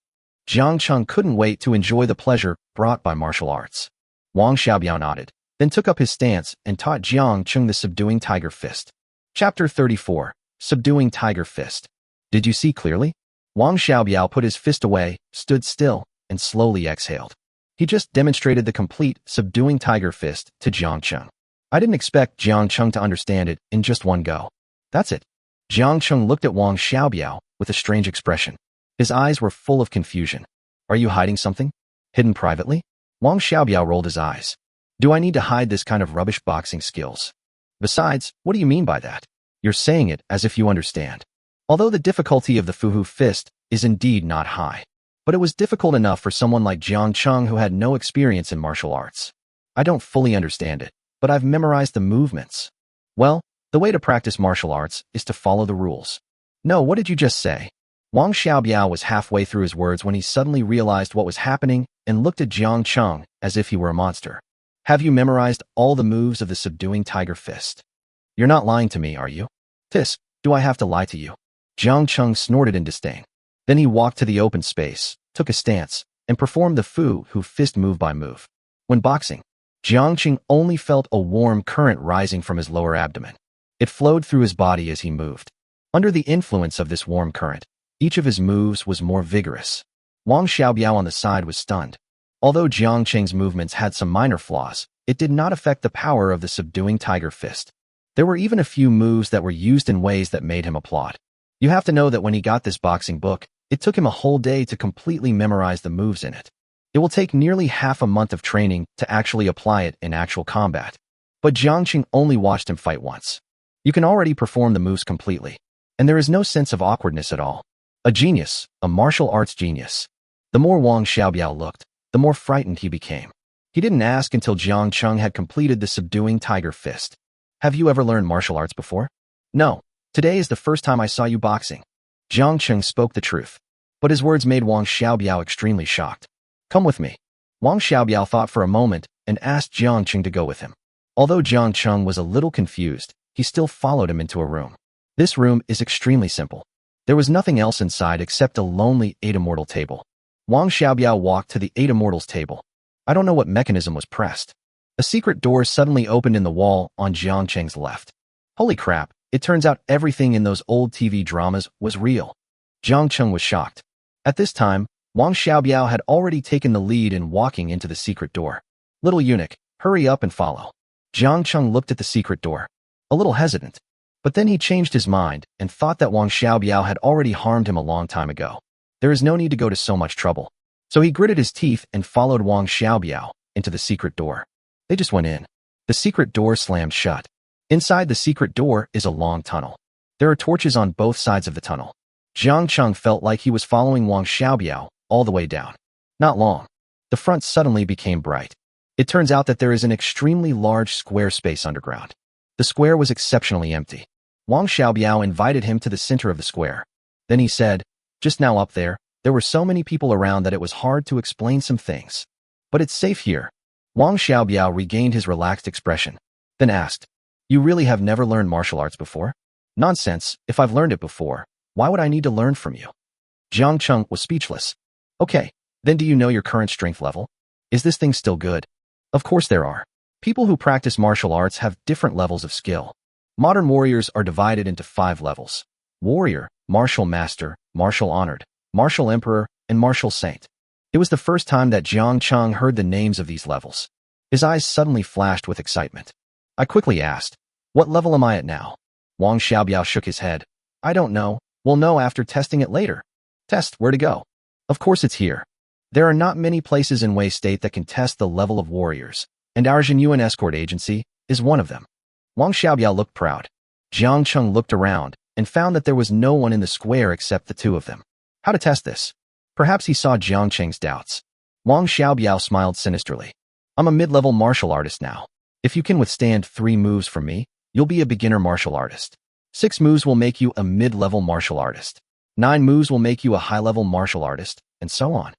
Jiang Cheng couldn't wait to enjoy the pleasure brought by martial arts. Wang Xiaobiao nodded, then took up his stance and taught Jiang Cheng the Subduing Tiger Fist. Chapter 34. Subduing Tiger Fist. Did you see clearly? Wang Xiaobiao put his fist away, stood still, and slowly exhaled. He just demonstrated the complete Subduing Tiger Fist to Jiang Cheng. I didn't expect Jiang Cheng to understand it in just one go. That's it. Jiang Cheng looked at Wang Xiaobiao with a strange expression. His eyes were full of confusion. Are you hiding something? Hidden privately? Wang Xiaobiao rolled his eyes. Do I need to hide this kind of rubbish boxing skills? Besides, what do you mean by that? You're saying it as if you understand. Although the difficulty of the Fuhu Fist is indeed not high, but it was difficult enough for someone like Jiang Cheng who had no experience in martial arts. I don't fully understand it, but I've memorized the movements. Well, the way to practice martial arts is to follow the rules. No, what did you just say? Wang Xiaobiao was halfway through his words when he suddenly realized what was happening and looked at Jiang Cheng as if he were a monster. Have you memorized all the moves of the Subduing Tiger Fist? You're not lying to me, are you? Tisk, do I have to lie to you? Jiang Cheng snorted in disdain. Then he walked to the open space, took a stance, and performed the Fuhu Fist move by move. When boxing, Jiang Cheng only felt a warm current rising from his lower abdomen. It flowed through his body as he moved. Under the influence of this warm current, each of his moves was more vigorous. Wang Xiaobiao on the side was stunned. Although Jiang Cheng's movements had some minor flaws, it did not affect the power of the Subduing Tiger Fist. There were even a few moves that were used in ways that made him applaud. You have to know that when he got this boxing book, it took him a whole day to completely memorize the moves in it. It will take nearly half a month of training to actually apply it in actual combat. But Jiang Cheng only watched him fight once. You can already perform the moves completely, and there is no sense of awkwardness at all. A genius, a martial arts genius. The more Wang Xiaobiao looked, the more frightened he became. He didn't ask until Jiang Cheng had completed the Subduing Tiger Fist. Have you ever learned martial arts before? No. Today is the first time I saw you boxing. Jiang Cheng spoke the truth, but his words made Wang Xiaobiao extremely shocked. Come with me. Wang Xiaobiao thought for a moment and asked Jiang Cheng to go with him. Although Jiang Cheng was a little confused, he still followed him into a room. This room is extremely simple. There was nothing else inside except a lonely Eight Immortal table. Wang Xiaobiao walked to the Eight Immortals table. I don't know what mechanism was pressed. A secret door suddenly opened in the wall on Jiang Cheng's left. Holy crap, it turns out everything in those old TV dramas was real. Jiang Cheng was shocked. At this time, Wang Xiaobiao had already taken the lead in walking into the secret door. Little eunuch, hurry up and follow. Jiang Cheng looked at the secret door, a little hesitant. But then he changed his mind and thought that Wang Xiaobiao had already harmed him a long time ago. There is no need to go to so much trouble. So he gritted his teeth and followed Wang Xiaobiao into the secret door. They just went in. The secret door slammed shut. Inside the secret door is a long tunnel. There are torches on both sides of the tunnel. Jiang Cheng felt like he was following Wang Xiaobiao all the way down. Not long. The front suddenly became bright. It turns out that there is an extremely large square space underground. The square was exceptionally empty. Wang Xiaobiao invited him to the center of the square. Then he said, just now up there were so many people around that it was hard to explain some things. But it's safe here. Wang Xiaobiao regained his relaxed expression, then asked, you really have never learned martial arts before? Nonsense, if I've learned it before, why would I need to learn from you? Jiang Cheng was speechless. Okay, then do you know your current strength level? Is this thing still good? Of course there are. People who practice martial arts have different levels of skill. Modern warriors are divided into 5 levels. Warrior, martial master, martial honored, martial emperor, and martial saint. It was the first time that Jiang Cheng heard the names of these levels. His eyes suddenly flashed with excitement. I quickly asked, what level am I at now? Wang Xiaobiao shook his head. I don't know. We'll know after testing it later. Test, where to go? Of course it's here. There are not many places in Wei State that can test the level of warriors, and our Jinyuan escort agency is one of them. Wang Xiaobiao looked proud. Jiang Cheng looked around and found that there was no one in the square except the 2 of them. How to test this? Perhaps he saw Jiang Cheng's doubts. Wang Xiaobiao smiled sinisterly. I'm a mid-level martial artist now. If you can withstand 3 moves from me, you'll be a beginner martial artist. 6 moves will make you a mid-level martial artist. 9 moves will make you a high-level martial artist, and so on.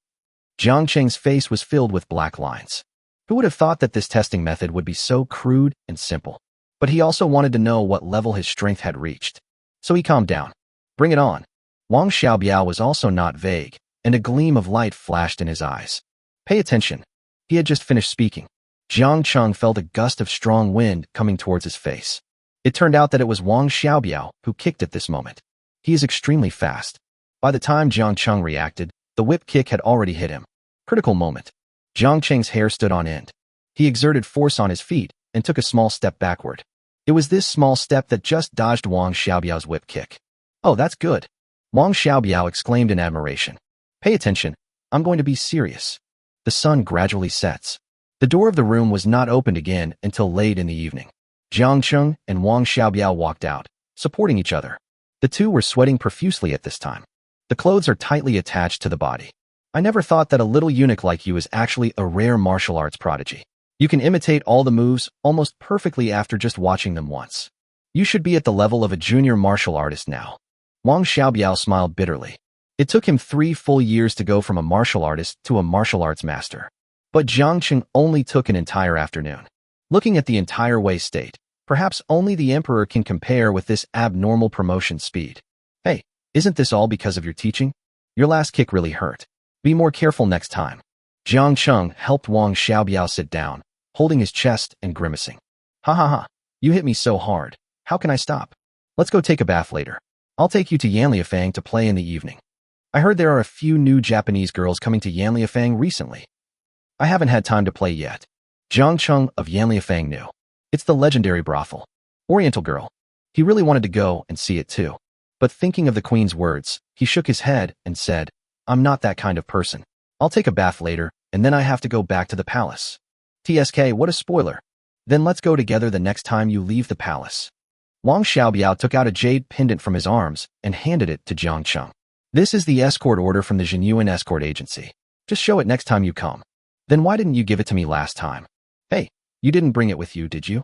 Jiang Cheng's face was filled with black lines. Who would have thought that this testing method would be so crude and simple? but he also wanted to know what level his strength had reached. So he calmed down. Bring it on. Wang Xiaobiao was also not vague, and a gleam of light flashed in his eyes. Pay attention. He had just finished speaking. Jiang Cheng felt a gust of strong wind coming towards his face. It turned out that it was Wang Xiaobiao who kicked at this moment. He is extremely fast. By the time Jiang Cheng reacted, the whip kick had already hit him. Critical moment. Jiang Cheng's hair stood on end. He exerted force on his feet and took a small step backward. It was this small step that just dodged Wang Xiaobiao's whip kick. Oh, that's good. Wang Xiaobiao exclaimed in admiration. Pay attention. I'm going to be serious. The sun gradually sets. The door of the room was not opened again until late in the evening. Jiang Cheng and Wang Xiaobiao walked out, supporting each other. The two were sweating profusely at this time. The clothes are tightly attached to the body. I never thought that a little eunuch like you is actually a rare martial arts prodigy. You can imitate all the moves almost perfectly after just watching them once. You should be at the level of a junior martial artist now. Wang Xiaobiao smiled bitterly. It took him 3 full years to go from a martial artist to a martial arts master. But Jiang Cheng only took an entire afternoon. Looking at the entire Wei state, perhaps only the emperor can compare with this abnormal promotion speed. Hey, isn't this all because of your teaching? Your last kick really hurt. Be more careful next time. Jiang Cheng helped Wang Xiaobiao sit down, holding his chest and grimacing. Ha ha ha, you hit me so hard. How can I stop? Let's go take a bath later. I'll take you to Yanliafang to play in the evening. I heard there are a few new Japanese girls coming to Yanliafang recently. I haven't had time to play yet. Jiang Cheng of Yanliafang knew. It's the legendary brothel. Oriental girl. He really wanted to go and see it too. But thinking of the queen's words, he shook his head and said, I'm not that kind of person. I'll take a bath later, and then I have to go back to the palace. TSK, what a spoiler. Then let's go together the next time you leave the palace. Wang Xiaobiao took out a jade pendant from his arms and handed it to Jiang Cheng. This is the escort order from the Jinyuan Escort Agency. Just show it next time you come. Then why didn't you give it to me last time? Hey, you didn't bring it with you, did you?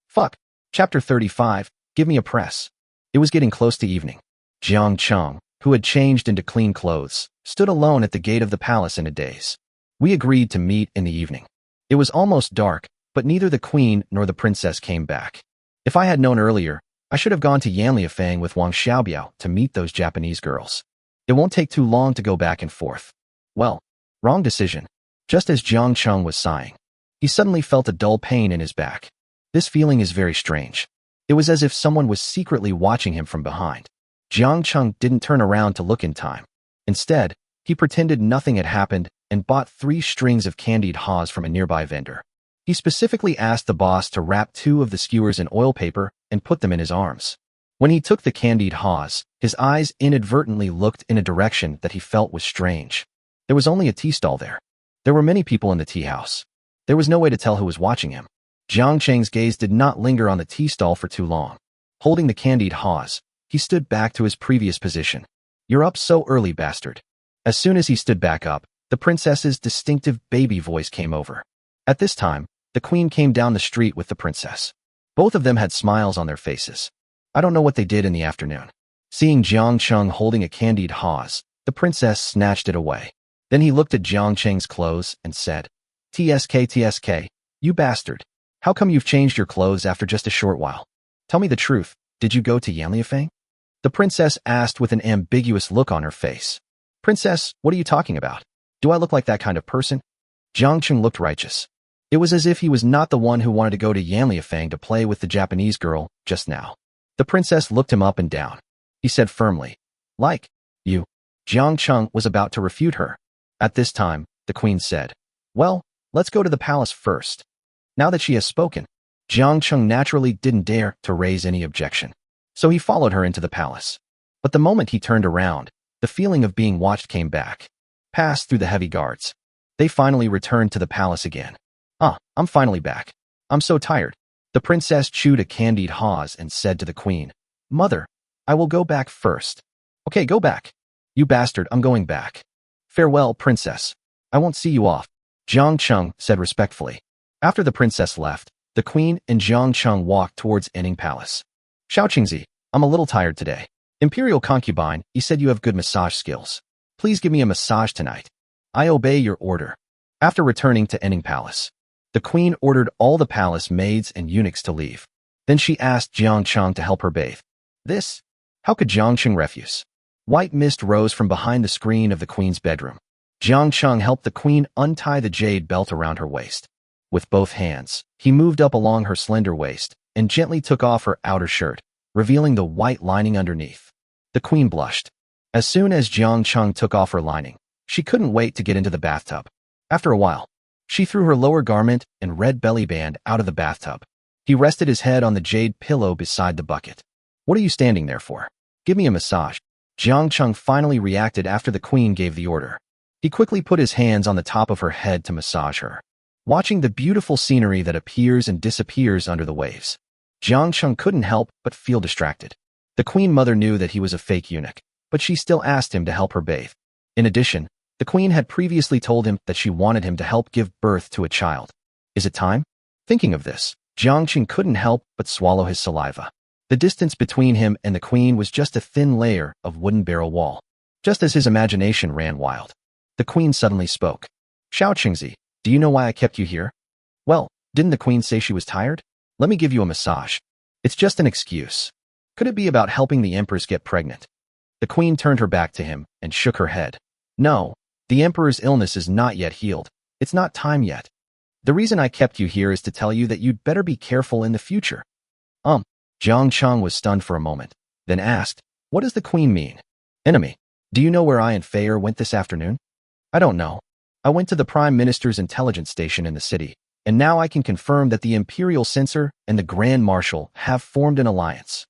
Fuck. Chapter 35, Give me a press. It was getting close to evening. Jiang Cheng, who had changed into clean clothes, stood alone at the gate of the palace in a daze. We agreed to meet in the evening. It was almost dark, but neither the queen nor the princess came back. If I had known earlier, I should have gone to Yanliafang with Wang Xiaobiao to meet those Japanese girls. It won't take too long to go back and forth. Well, wrong decision. Just as Jiang Cheng was sighing, he suddenly felt a dull pain in his back. This feeling is very strange. It was as if someone was secretly watching him from behind. Jiang Cheng didn't turn around to look in time. Instead, he pretended nothing had happened and bought 3 strings of candied haws from a nearby vendor. He specifically asked the boss to wrap 2 of the skewers in oil paper and put them in his arms. When he took the candied haws, his eyes inadvertently looked in a direction that he felt was strange. There was only a tea stall there. There were many people in the tea house. There was no way to tell who was watching him. Jiang Cheng's gaze did not linger on the tea stall for too long. Holding the candied haws, he stood back to his previous position. You're up so early, bastard. As soon as he stood back up, the princess's distinctive baby voice came over. At this time, the queen came down the street with the princess. Both of them had smiles on their faces. I don't know what they did in the afternoon. Seeing Jiang Cheng holding a candied haws, the princess snatched it away. Then he looked at Jiang Cheng's clothes and said, TSK, you bastard. How come you've changed your clothes after just a short while? Tell me the truth, did you go to Yanliafang? The princess asked with an ambiguous look on her face. Princess, what are you talking about? Do I look like that kind of person? Jiang Cheng looked righteous. It was as if he was not the one who wanted to go to Yanliafang to play with the Japanese girl just now. The princess looked him up and down. He said firmly, like, you. Jiang Cheng was about to refute her. At this time, the queen said, well, let's go to the palace first. Now that she has spoken, Jiang Cheng naturally didn't dare to raise any objection. So he followed her into the palace. But the moment he turned around, the feeling of being watched came back. Passed through the heavy guards. They finally returned to the palace again. I'm finally back. I'm so tired. The princess chewed a candied haws and said to the queen, Mother, I will go back first. Okay, go back. You bastard, I'm going back. Farewell, princess. I won't see you off. Jiang Cheng said respectfully. After the princess left, the queen and Jiang Cheng walked towards Enning Palace. Xiao Qingzi, I'm a little tired today. Imperial concubine, you said you have good massage skills. Please give me a massage tonight. I obey your order. After returning to Enning Palace, the queen ordered all the palace maids and eunuchs to leave. Then she asked Jiang Cheng to help her bathe. This? How could Jiang Cheng refuse? White mist rose from behind the screen of the queen's bedroom. Jiang Cheng helped the queen untie the jade belt around her waist. With both hands, he moved up along her slender waist and gently took off her outer shirt, revealing the white lining underneath. The queen blushed. As soon as Jiang Cheng took off her lining, she couldn't wait to get into the bathtub. After a while, she threw her lower garment and red belly band out of the bathtub. He rested his head on the jade pillow beside the bucket. What are you standing there for? Give me a massage. Jiang Cheng finally reacted after the queen gave the order. He quickly put his hands on the top of her head to massage her. Watching the beautiful scenery that appears and disappears under the waves, Jiang Cheng couldn't help but feel distracted. The queen mother knew that he was a fake eunuch, but she still asked him to help her bathe. In addition, the queen had previously told him that she wanted him to help give birth to a child. Is it time? Thinking of this, Jiang Cheng couldn't help but swallow his saliva. The distance between him and the queen was just a thin layer of wooden barrel wall. Just as his imagination ran wild, the queen suddenly spoke. Xiao Qingzi, do you know why I kept you here? Well, didn't the queen say she was tired? Let me give you a massage. It's just an excuse. Could it be about helping the empress get pregnant? The queen turned her back to him and shook her head. No, the emperor's illness is not yet healed. It's not time yet. The reason I kept you here is to tell you that you'd better be careful in the future. Jiang Cheng was stunned for a moment, then asked, what does the queen mean? Enemy, do you know where I and Fei went this afternoon? I don't know. I went to the Prime Minister's intelligence station in the city, and now I can confirm that the Imperial Censor and the Grand Marshal have formed an alliance.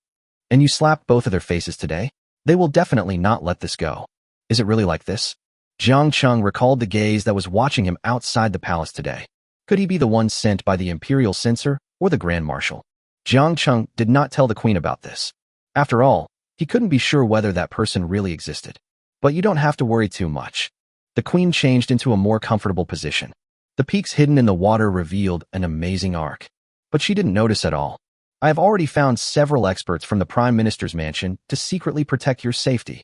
And you slapped both of their faces today? They will definitely not let this go. Is it really like this? Jiang Cheng recalled the gaze that was watching him outside the palace today. Could he be the one sent by the Imperial Censor or the Grand Marshal? Jiang Cheng did not tell the queen about this. After all, he couldn't be sure whether that person really existed. But you don't have to worry too much. The queen changed into a more comfortable position. The peaks hidden in the water revealed an amazing arc. But she didn't notice at all. I have already found several experts from the Prime Minister's mansion to secretly protect your safety.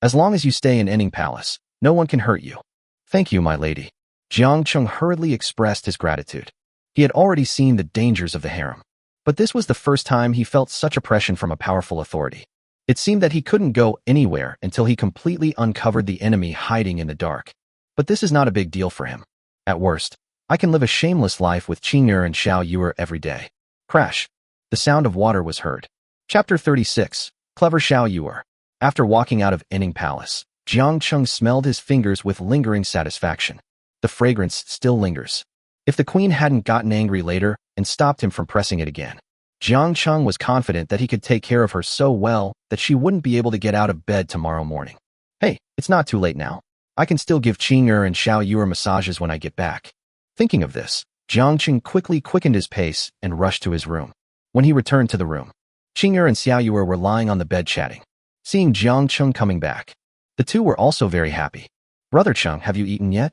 As long as you stay in Enning Palace, no one can hurt you. Thank you, my lady. Jiang Cheng hurriedly expressed his gratitude. He had already seen the dangers of the harem. But this was the first time he felt such oppression from a powerful authority. It seemed that he couldn't go anywhere until he completely uncovered the enemy hiding in the dark. But this is not a big deal for him. At worst, I can live a shameless life with Qing'er and Xiao Yuer every day. Crash. The sound of water was heard. Chapter 36. Clever Xiao Yuer. After walking out of Enning Palace, Jiang Cheng smelled his fingers with lingering satisfaction. The fragrance still lingers. If the queen hadn't gotten angry later and stopped him from pressing it again, Jiang Cheng was confident that he could take care of her so well that she wouldn't be able to get out of bed tomorrow morning. Hey, it's not too late now. I can still give Qing'er and Xiao Yuer massages when I get back. Thinking of this, Jiang Cheng quickly quickened his pace and rushed to his room. When he returned to the room, Qing'er and Xiao Yuer were lying on the bed chatting. Seeing Jiang Cheng coming back, the two were also very happy. Brother Cheng, have you eaten yet?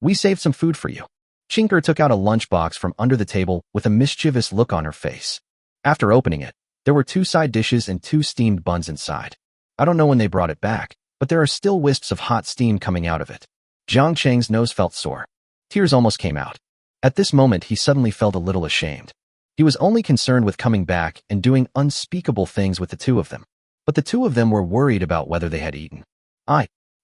We saved some food for you. Qing'er took out a lunchbox from under the table with a mischievous look on her face. After opening it, there were 2 side dishes and 2 steamed buns inside. I don't know when they brought it back, but there are still wisps of hot steam coming out of it. Jiang Cheng's nose felt sore. Tears almost came out. At this moment, he suddenly felt a little ashamed. He was only concerned with coming back and doing unspeakable things with the two of them. But the two of them were worried about whether they had eaten.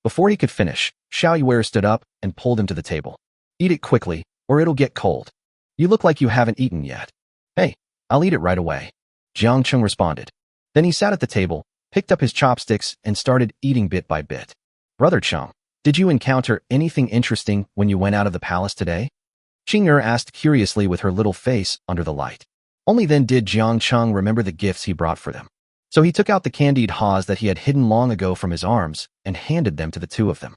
Before he could finish, Xiao Yuer stood up and pulled him to the table. Eat it quickly, or it'll get cold. You look like you haven't eaten yet. Hey, I'll eat it right away. Jiang Cheng responded. Then he sat at the table, picked up his chopsticks, and started eating bit by bit. Brother Cheng, did you encounter anything interesting when you went out of the palace today? Qing'er asked curiously with her little face under the light. Only then did Jiang Cheng remember the gifts he brought for them. So he took out the candied haws that he had hidden long ago from his arms and handed them to the two of them.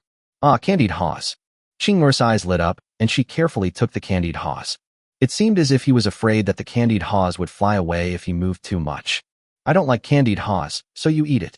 Candied haws. Qing'er's eyes lit up, and she carefully took the candied haws. It seemed as if he was afraid that the candied haws would fly away if he moved too much. I don't like candied haws, so you eat it.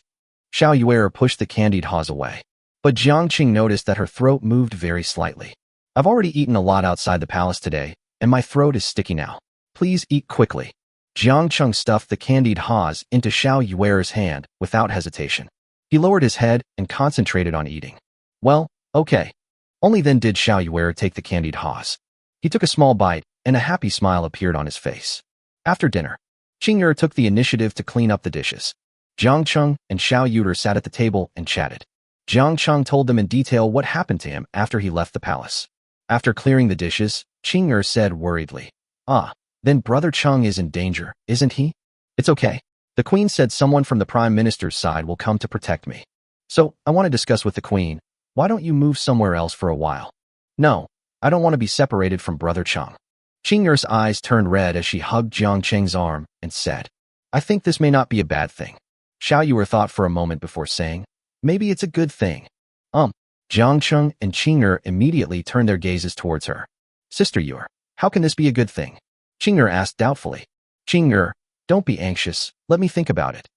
Xiao Yuer pushed the candied haws away. But Jiang Cheng noticed that her throat moved very slightly. I've already eaten a lot outside the palace today, and my throat is sticky now. Please eat quickly. Jiang Cheng stuffed the candied haws into Xiao Yuer's hand without hesitation. He lowered his head and concentrated on eating. Well, okay. Only then did Xiao Yuer take the candied haws. He took a small bite, and a happy smile appeared on his face. After dinner, Qing'er took the initiative to clean up the dishes. Jiang Cheng and Xiao Yuer sat at the table and chatted. Jiang Cheng told them in detail what happened to him after he left the palace. After clearing the dishes, Qing'er said worriedly, "Ah, then Brother Cheng is in danger, isn't he?" "It's okay. The Queen said someone from the Prime Minister's side will come to protect me. So, I want to discuss with the Queen. Why don't you move somewhere else for a while?" "No, I don't want to be separated from Brother Cheng." Qing'er's eyes turned red as she hugged Jiang Cheng's arm and said, "I think this may not be a bad thing." Xiao Yuer thought for a moment before saying, "Maybe it's a good thing." Jiang Cheng and Qing'er immediately turned their gazes towards her. "Sister Yuer, how can this be a good thing?" Qing'er asked doubtfully. "Qing'er, don't be anxious, let me think about it."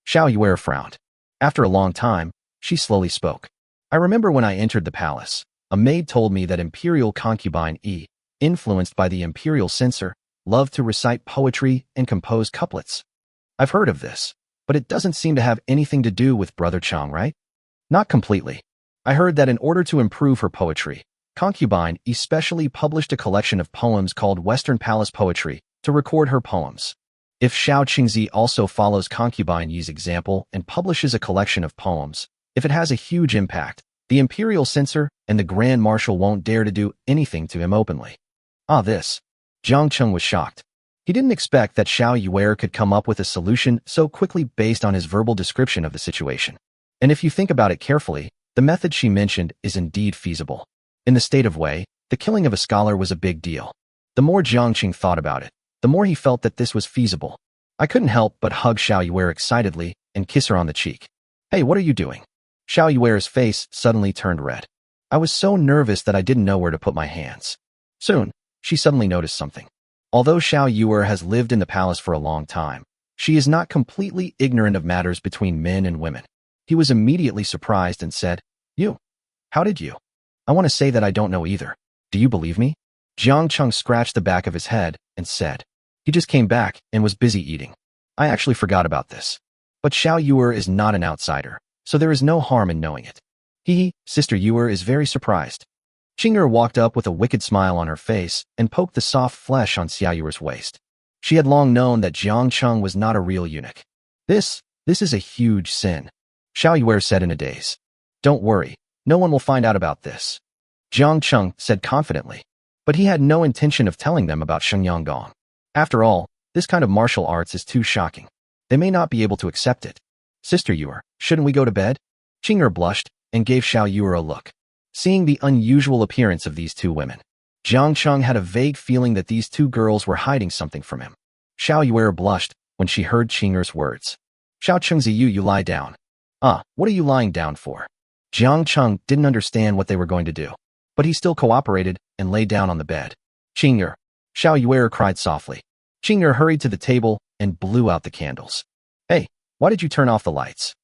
Xiao Yuer frowned. After a long time, she slowly spoke. "I remember when I entered the palace, a maid told me that Imperial concubine E, influenced by the Imperial censor, loved to recite poetry and compose couplets. I've heard of this, but it doesn't seem to have anything to do with Brother Cheng, right?" "Not completely. I heard that in order to improve her poetry, concubine especially published a collection of poems called Western Palace Poetry to record her poems. If Xiao Qingzi also follows concubine Yi's example and publishes a collection of poems, if it has a huge impact, the imperial censor and the grand marshal won't dare to do anything to him openly." This. Jiang Cheng was shocked. He didn't expect that Xiao Yuer could come up with a solution so quickly based on his verbal description of the situation. And if you think about it carefully, the method she mentioned is indeed feasible. In the state of Wei, the killing of a scholar was a big deal. The more Jiang Cheng thought about it, the more he felt that this was feasible. I couldn't help but hug Xiao Yuer excitedly and kiss her on the cheek. "Hey, what are you doing?" Xiao Yuer's face suddenly turned red. "I was so nervous that I didn't know where to put my hands." Soon, she suddenly noticed something. Although Xiao Yuer has lived in the palace for a long time, she is not completely ignorant of matters between men and women. He was immediately surprised and said, "You? How did you?" "I want to say that I don't know either. Do you believe me?" Jiang Cheng scratched the back of his head and said, "He just came back and was busy eating. I actually forgot about this. But Xiao Yuer is not an outsider, so there is no harm in knowing it." Sister Yuer is very surprised. Qing'er walked up with a wicked smile on her face and poked the soft flesh on Xiao Yuer's waist. She had long known that Jiang Cheng was not a real eunuch. This is a huge sin," Xiao Yuer said in a daze. "Don't worry, no one will find out about this," Jiang Cheng said confidently. But he had no intention of telling them about Shenyang Gong. After all, this kind of martial arts is too shocking. They may not be able to accept it. "Sister Yuer, shouldn't we go to bed?" Qing'er blushed and gave Xiao Yuer a look. Seeing the unusual appearance of these two women, Jiang Cheng had a vague feeling that these two girls were hiding something from him. Xiao Yuer blushed when she heard Qing'er's words. "Xiao Chengzi, you lie down." What are you lying down for?" Jiang Cheng didn't understand what they were going to do, but he still cooperated and lay down on the bed. "Qing'er," Xiao Yuer cried softly. Qing'er hurried to the table and blew out the candles. "Hey, why did you turn off the lights?"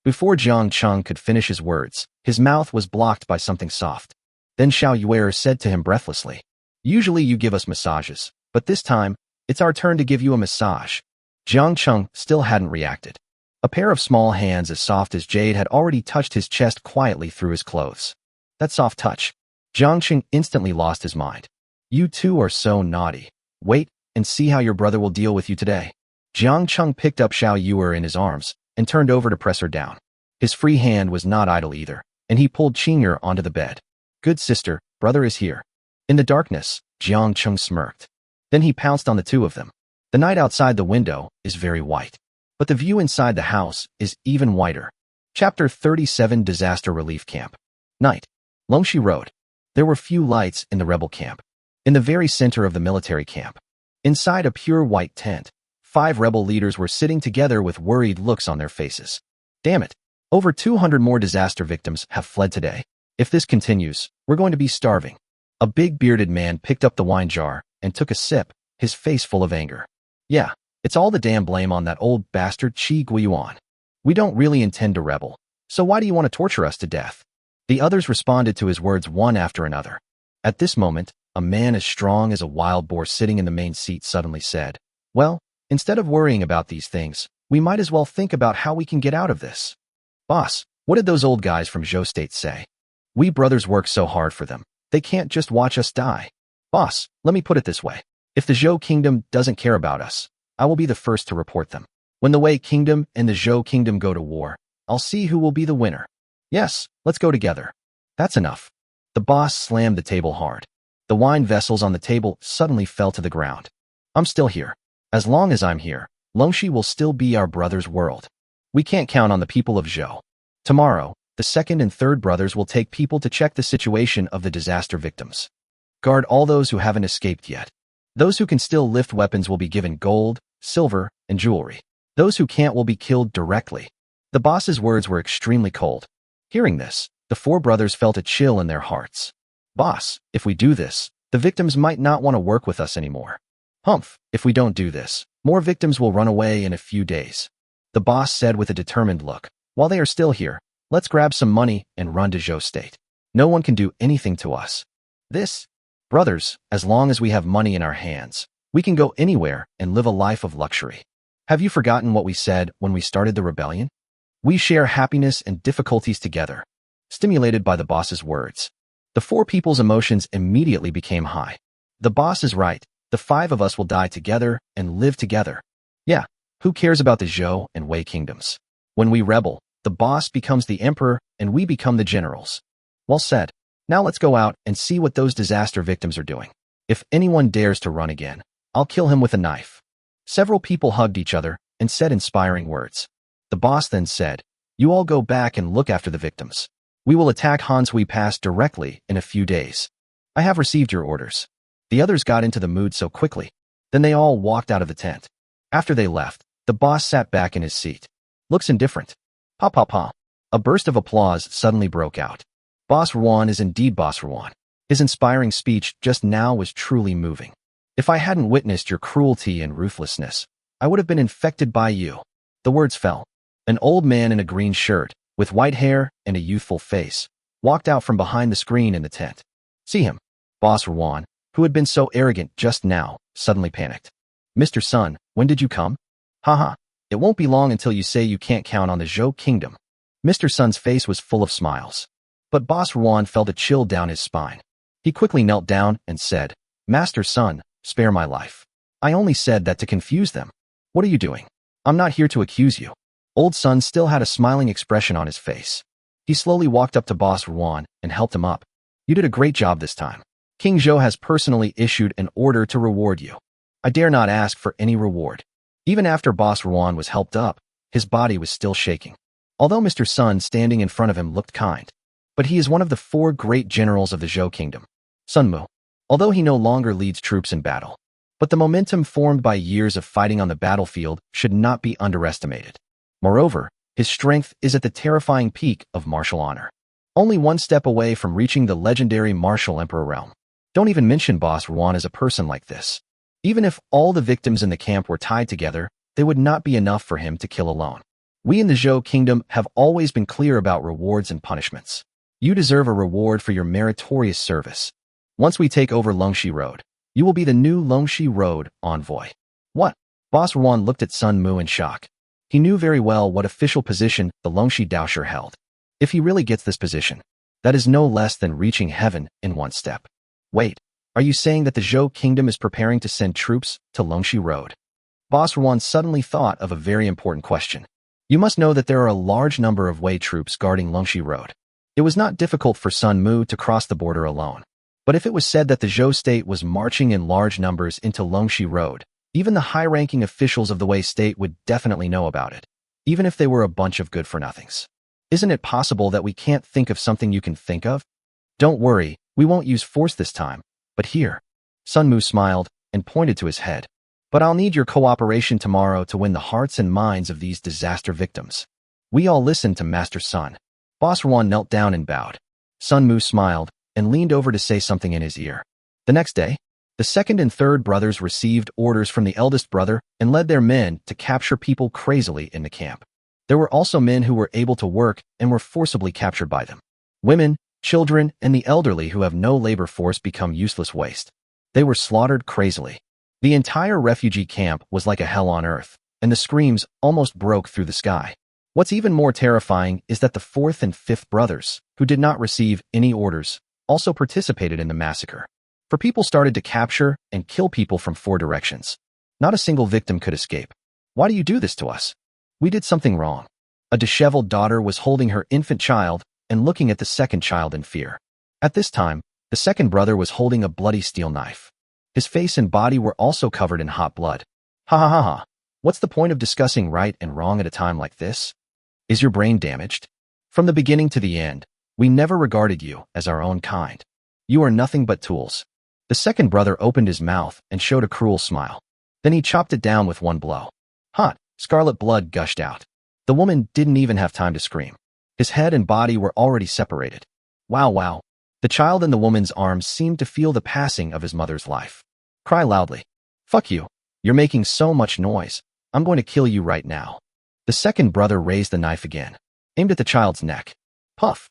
Before Jiang Cheng could finish his words, his mouth was blocked by something soft. Then Xiao Yuer said to him breathlessly, "Usually you give us massages, but this time, it's our turn to give you a massage." Jiang Cheng still hadn't reacted. A pair of small hands as soft as jade had already touched his chest quietly through his clothes. That soft touch. Jiang Cheng instantly lost his mind. "You two are so naughty. Wait and see how your brother will deal with you today." Jiang Cheng picked up Xiao Yuer in his arms and turned over to press her down. His free hand was not idle either, and he pulled Qing'er onto the bed. "Good sister, brother is here." In the darkness, Jiang Cheng smirked. Then he pounced on the two of them. The night outside the window is very white, but the view inside the house is even whiter. Chapter 37 Disaster Relief Camp. Night. Longxi Road. There were few lights in the rebel camp. In the very center of the military camp, inside a pure white tent, 5 rebel leaders were sitting together with worried looks on their faces. "Damn it. Over 200 more disaster victims have fled today. If this continues, we're going to be starving." A big bearded man picked up the wine jar and took a sip, his face full of anger. "Yeah, it's all the damn blame on that old bastard Qi Guiyuan. We don't really intend to rebel, so why do you want to torture us to death?" The others responded to his words one after another. At this moment, a man as strong as a wild boar sitting in the main seat suddenly said, "Well, instead of worrying about these things, we might as well think about how we can get out of this." "Boss, what did those old guys from Zhou State say? We brothers work so hard for them. They can't just watch us die." "Boss, let me put it this way. If the Zhou Kingdom doesn't care about us, I will be the first to report them. When the Wei Kingdom and the Zhou Kingdom go to war, I'll see who will be the winner. Yes, let's go together. That's enough. The boss slammed the table hard. The wine vessels on the table suddenly fell to the ground. I'm still here. As long as I'm here, Longxi will still be our brother's world. We can't count on the people of Zhou. Tomorrow, the second and third brothers will take people to check the situation of the disaster victims. Guard all those who haven't escaped yet. Those who can still lift weapons will be given gold, silver, and jewelry. Those who can't will be killed directly. The boss's words were extremely cold. Hearing this, the four brothers felt a chill in their hearts. Boss, if we do this, the victims might not want to work with us anymore. Humph, if we don't do this, more victims will run away in a few days. The boss said with a determined look. While they are still here, let's grab some money and run to Zhou State. No one can do anything to us. Brothers, as long as we have money in our hands, we can go anywhere and live a life of luxury. Have you forgotten what we said when we started the rebellion? We share happiness and difficulties together. Stimulated by the boss's words, the four people's emotions immediately became high. The boss is right. The five of us will die together and live together. Yeah, who cares about the Zhou and Wei kingdoms? When we rebel, the boss becomes the emperor and we become the generals. Well said. Now let's go out and see what those disaster victims are doing. If anyone dares to run again, I'll kill him with a knife. Several people hugged each other and said inspiring words. The boss then said, you all go back and look after the victims. We will attack Hanshui Pass directly in a few days. I have received your orders. The others got into the mood so quickly. Then they all walked out of the tent. After they left, the boss sat back in his seat. Looks indifferent. Pa pa pa. A burst of applause suddenly broke out. Boss Ruan is indeed Boss Ruan. His inspiring speech just now was truly moving. If I hadn't witnessed your cruelty and ruthlessness, I would have been infected by you. The words fell. An old man in a green shirt, with white hair and a youthful face, walked out from behind the screen in the tent. See him. Boss Ruan, who had been so arrogant just now, suddenly panicked. Mr. Sun, when did you come? Haha, it won't be long until you say you can't count on the Zhou Kingdom. Mr. Sun's face was full of smiles. But Boss Ruan felt a chill down his spine. He quickly knelt down and said, Master Sun, spare my life. I only said that to confuse them. What are you doing? I'm not here to accuse you. Old Sun still had a smiling expression on his face. He slowly walked up to Boss Ruan and helped him up. You did a great job this time. King Zhou has personally issued an order to reward you. I dare not ask for any reward. Even after Boss Ruan was helped up, his body was still shaking. Although Mr. Sun standing in front of him looked kind. But he is one of the four great generals of the Zhou Kingdom. Sun Mu. Although he no longer leads troops in battle. But the momentum formed by years of fighting on the battlefield should not be underestimated. Moreover, his strength is at the terrifying peak of martial honor. Only one step away from reaching the legendary martial emperor realm. Don't even mention Boss Ruan as a person like this. Even if all the victims in the camp were tied together, they would not be enough for him to kill alone. We in the Zhou Kingdom have always been clear about rewards and punishments. You deserve a reward for your meritorious service. Once we take over Longxi Road, you will be the new Longxi Road envoy. What? Boss Ruan looked at Sun Mu in shock. He knew very well what official position the Longxi Daosher held. If he really gets this position, that is no less than reaching heaven in one step. Wait, are you saying that the Zhou Kingdom is preparing to send troops to Longxi Road? Boss Ruan suddenly thought of a very important question. You must know that there are a large number of Wei troops guarding Longxi Road. It was not difficult for Sun Mu to cross the border alone. But if it was said that the Zhou state was marching in large numbers into Longxi Road, even the high-ranking officials of the Wei state would definitely know about it, even if they were a bunch of good-for-nothings. Isn't it possible that we can't think of something you can think of? Don't worry, we won't use force this time, but here. Sun Mu smiled and pointed to his head. But I'll need your cooperation tomorrow to win the hearts and minds of these disaster victims. We all listened to Master Sun. Boss Ruan knelt down and bowed. Sun Mu smiled and leaned over to say something in his ear. The next day, the second and third brothers received orders from the eldest brother and led their men to capture people crazily in the camp. There were also men who were able to work and were forcibly captured by them. Women, children, and the elderly who have no labor force become useless waste. They were slaughtered crazily. The entire refugee camp was like a hell on earth, and the screams almost broke through the sky. What's even more terrifying is that the fourth and fifth brothers, who did not receive any orders, also participated in the massacre. For people started to capture and kill people from four directions. Not a single victim could escape. Why do you do this to us? We did something wrong. A disheveled daughter was holding her infant child and looking at the second child in fear. At this time, the second brother was holding a bloody steel knife. His face and body were also covered in hot blood. Ha ha ha ha. What's the point of discussing right and wrong at a time like this? Is your brain damaged? From the beginning to the end, we never regarded you as our own kind. You are nothing but tools. The second brother opened his mouth and showed a cruel smile. Then he chopped it down with one blow. Hot, scarlet blood gushed out. The woman didn't even have time to scream. His head and body were already separated. Wow, wow. The child in the woman's arms seemed to feel the passing of his mother's life. Cry loudly. Fuck you. You're making so much noise. I'm going to kill you right now. The second brother raised the knife again, aimed at the child's neck. Puff.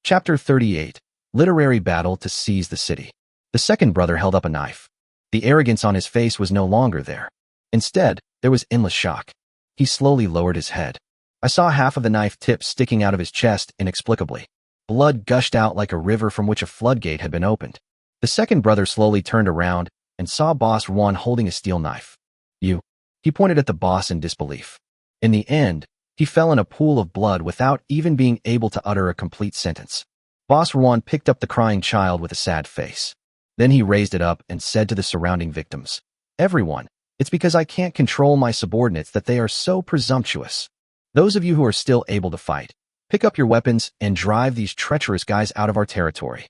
Chapter 38. Literary battle to seize the city. The second brother held up a knife. The arrogance on his face was no longer there. Instead, there was endless shock. He slowly lowered his head. I saw half of the knife tip sticking out of his chest inexplicably. Blood gushed out like a river from which a floodgate had been opened. The second brother slowly turned around and saw Boss Ruan holding a steel knife. You. He pointed at the boss in disbelief. In the end, he fell in a pool of blood without even being able to utter a complete sentence. Boss Ruan picked up the crying child with a sad face. Then he raised it up and said to the surrounding victims, Everyone, it's because I can't control my subordinates that they are so presumptuous. Those of you who are still able to fight, pick up your weapons and drive these treacherous guys out of our territory.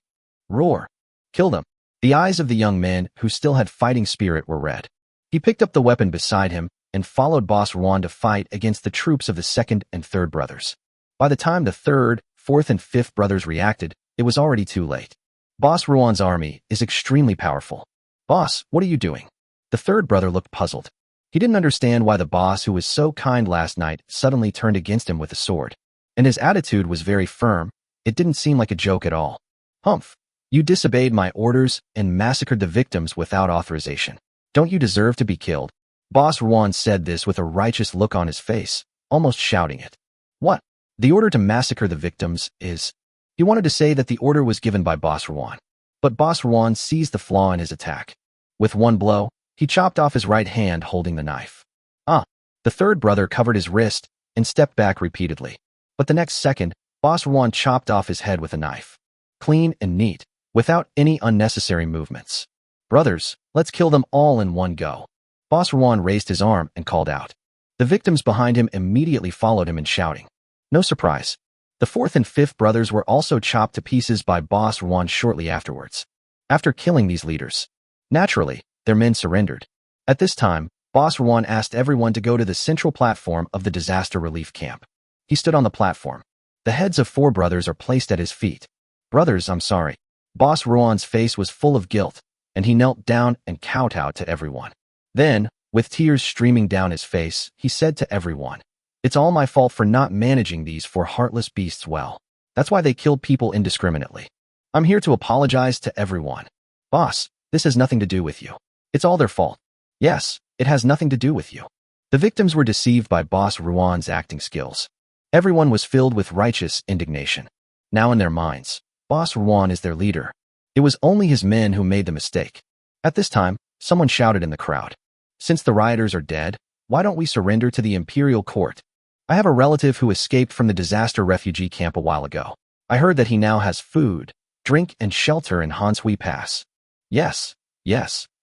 Roar. Kill them. The eyes of the young man who still had fighting spirit were red. He picked up the weapon beside him and followed Boss Ruan to fight against the troops of the second and third brothers. By the time the third, fourth, and fifth brothers reacted, it was already too late. Boss Ruan's army is extremely powerful. Boss, what are you doing? The third brother looked puzzled. He didn't understand why the boss who was so kind last night suddenly turned against him with a sword. And his attitude was very firm. It didn't seem like a joke at all. Humph. You disobeyed my orders and massacred the victims without authorization. Don't you deserve to be killed? Boss Ruan said this with a righteous look on his face, almost shouting it. What? The order to massacre the victims is... He wanted to say that the order was given by Boss Ruan. But Boss Ruan seized the flaw in his attack. With one blow, he chopped off his right hand holding the knife. The third brother covered his wrist and stepped back repeatedly. But the next second, Boss Ruan chopped off his head with a knife. Clean and neat, without any unnecessary movements. Brothers, let's kill them all in one go. Boss Ruan raised his arm and called out. The victims behind him immediately followed him in shouting. No surprise. The fourth and fifth brothers were also chopped to pieces by Boss Ruan shortly afterwards. After killing these leaders, naturally, their men surrendered. At this time, Boss Ruan asked everyone to go to the central platform of the disaster relief camp. He stood on the platform. The heads of 4 brothers are placed at his feet. Brothers, I'm sorry. Boss Ruan's face was full of guilt, and he knelt down and kowtowed to everyone. Then, with tears streaming down his face, he said to everyone, It's all my fault for not managing these 4 heartless beasts well. That's why they killed people indiscriminately. I'm here to apologize to everyone. Boss, this has nothing to do with you. It's all their fault. Yes, it has nothing to do with you. The victims were deceived by Boss Ruan's acting skills. Everyone was filled with righteous indignation. Now in their minds, Boss Ruan is their leader. It was only his men who made the mistake. At this time, someone shouted in the crowd. Since the rioters are dead, why don't we surrender to the imperial court? I have a relative who escaped from the disaster refugee camp a while ago. I heard that he now has food, drink, and shelter in Hanshui Pass. Yes.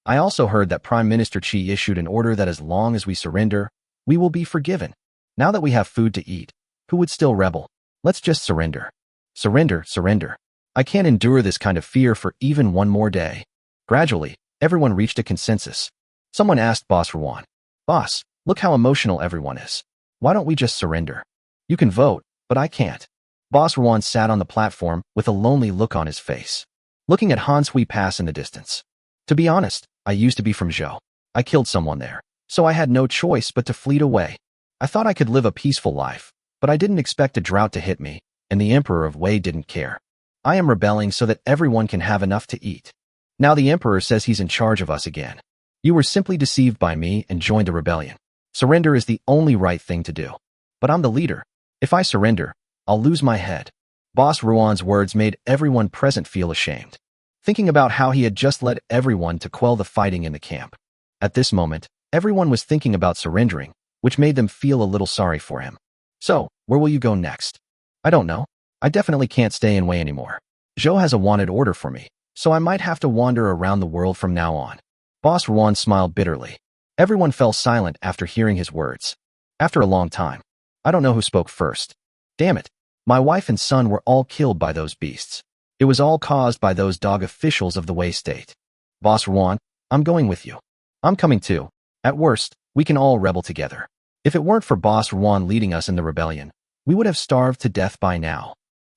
I also heard that Prime Minister Qi issued an order that as long as we surrender, we will be forgiven. Now that we have food to eat, who would still rebel? Let's just surrender. Surrender. I can't endure this kind of fear for even one more day. Gradually, everyone reached a consensus. Someone asked Boss Ruan, Boss, look how emotional everyone is. Why don't we just surrender? You can vote, but I can't. Boss Ruan sat on the platform with a lonely look on his face, looking at Hanshui Pass in the distance. To be honest, I used to be from Zhou. I killed someone there, so I had no choice but to flee away. I thought I could live a peaceful life, but I didn't expect a drought to hit me, and the Emperor of Wei didn't care. I am rebelling so that everyone can have enough to eat. Now the Emperor says he's in charge of us again. You were simply deceived by me and joined the rebellion. Surrender is the only right thing to do. But I'm the leader. If I surrender, I'll lose my head. Boss Ruan's words made everyone present feel ashamed, thinking about how he had just led everyone to quell the fighting in the camp. At this moment, Everyone was thinking about surrendering, which made them feel a little sorry for him. So, where will you go next? I don't know. I definitely can't stay in Wei anymore. Zhou has a wanted order for me, so I might have to wander around the world from now on. Boss Ruan smiled bitterly. Everyone fell silent after hearing his words. After a long time, I don't know who spoke first. Damn it. My wife and son were all killed by those beasts. It was all caused by those dog officials of the Wei state. Boss Ruan, I'm going with you. I'm coming too. At worst, we can all rebel together. If it weren't for Boss Ruan leading us in the rebellion, we would have starved to death by now.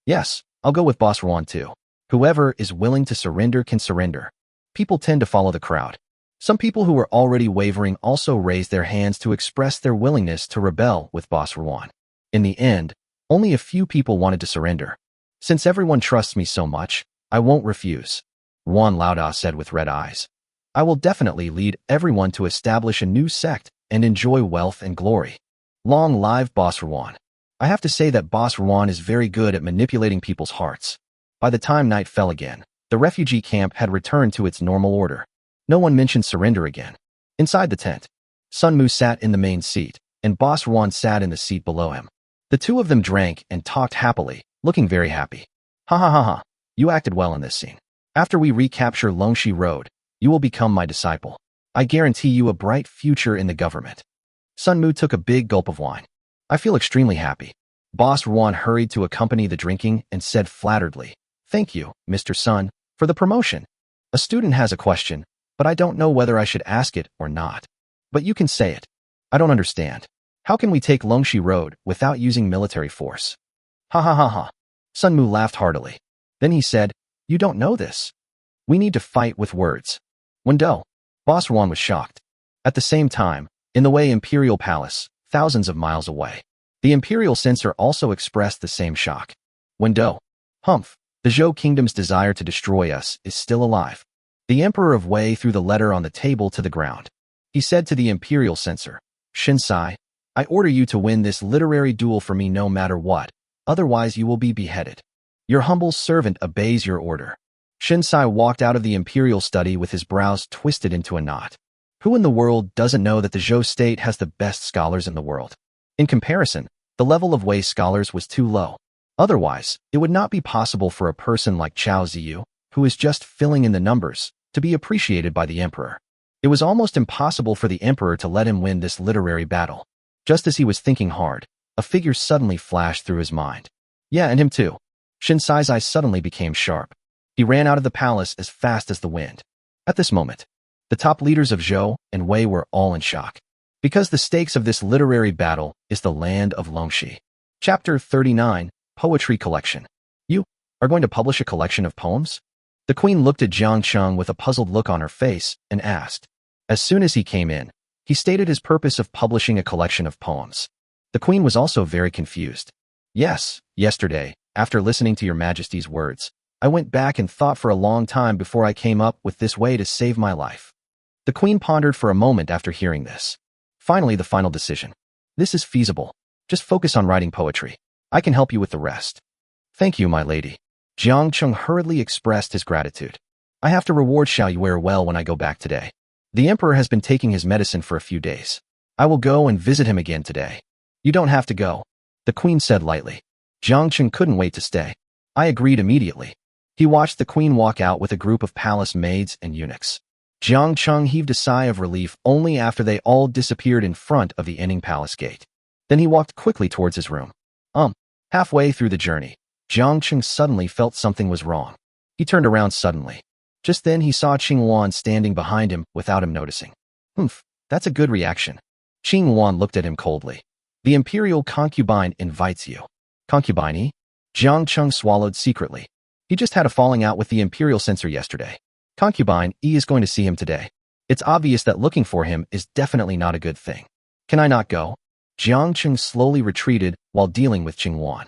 Yes, I'll go with Boss Ruan too. Whoever is willing to surrender can surrender. People tend to follow the crowd. Some people who were already wavering also raised their hands to express their willingness to rebel with Boss Ruan. In the end, only a few people wanted to surrender. Since everyone trusts me so much, I won't refuse. Ruan Laoda said with red eyes. I will definitely lead everyone to establish a new sect and enjoy wealth and glory. Long live Boss Ruan. I have to say that Boss Ruan is very good at manipulating people's hearts. By the time night fell again, the refugee camp had returned to its normal order. No one mentioned surrender again. Inside the tent, Sun Mu sat in the main seat, and Boss Ruan sat in the seat below him. The two of them drank and talked happily, looking very happy. Ha ha ha ha, you acted well in this scene. After we recapture Longxi Road, you will become my disciple. I guarantee you a bright future in the government. Sun Mu took a big gulp of wine. I feel extremely happy. Boss Ruan hurried to accompany the drinking and said flatteredly, Thank you, Mr. Sun, for the promotion. A student has a question, but I don't know whether I should ask it or not. But you can say it. I don't understand. How can we take Longxi Road without using military force? Ha ha ha ha. Sun Mu laughed heartily. Then he said, You don't know this. We need to fight with words. Wendo. Boss Ruan was shocked. At the same time, in the Wei Imperial Palace, thousands of miles away, the Imperial Censor also expressed the same shock. Wendo. Humph. The Zhou Kingdom's desire to destroy us is still alive. The Emperor of Wei threw the letter on the table to the ground. He said to the Imperial Censor, Shinsai, I order you to win this literary duel for me no matter what, otherwise you will be beheaded. Your humble servant obeys your order. Shinsai walked out of the imperial study with his brows twisted into a knot. Who in the world doesn't know that the Zhou state has the best scholars in the world? In comparison, the level of Wei scholars was too low. Otherwise, it would not be possible for a person like Chao Ziyu, who is just filling in the numbers, to be appreciated by the emperor. It was almost impossible for the emperor to let him win this literary battle. Just as he was thinking hard, a figure suddenly flashed through his mind. Yeah, and him too. Shinsai's eyes suddenly became sharp. He ran out of the palace as fast as the wind. At this moment, the top leaders of Zhou and Wei were all in shock. Because the stakes of this literary battle is the land of Longxi. Chapter 39, Poetry Collection. You are going to publish a collection of poems? The queen looked at Jiang Cheng with a puzzled look on her face and asked. As soon as he came in, he stated his purpose of publishing a collection of poems. The queen was also very confused. Yes, yesterday, after listening to your majesty's words, I went back and thought for a long time before I came up with this way to save my life. The queen pondered for a moment after hearing this. Finally, the final decision. This is feasible. Just focus on writing poetry. I can help you with the rest. Thank you, my lady. Jiang Cheng hurriedly expressed his gratitude. I have to reward Xiao Yuer well when I go back today. The emperor has been taking his medicine for a few days. I will go and visit him again today. You don't have to go, the queen said lightly. Jiang Cheng couldn't wait to stay. I agreed immediately. He watched the queen walk out with a group of palace maids and eunuchs. Jiang Cheng heaved a sigh of relief only after they all disappeared in front of the Enning Palace gate. Then he walked quickly towards his room. Halfway through the journey, Jiang Cheng suddenly felt something was wrong. He turned around suddenly. Just then he saw Qing Wan standing behind him without him noticing. Humph, that's a good reaction. Qing Wan looked at him coldly. The imperial concubine invites you. Concubine? Jiang Cheng swallowed secretly. He just had a falling out with the imperial censor yesterday. Concubine E is going to see him today. It's obvious that looking for him is definitely not a good thing. Can I not go? Jiang Cheng slowly retreated while dealing with Qing Wan.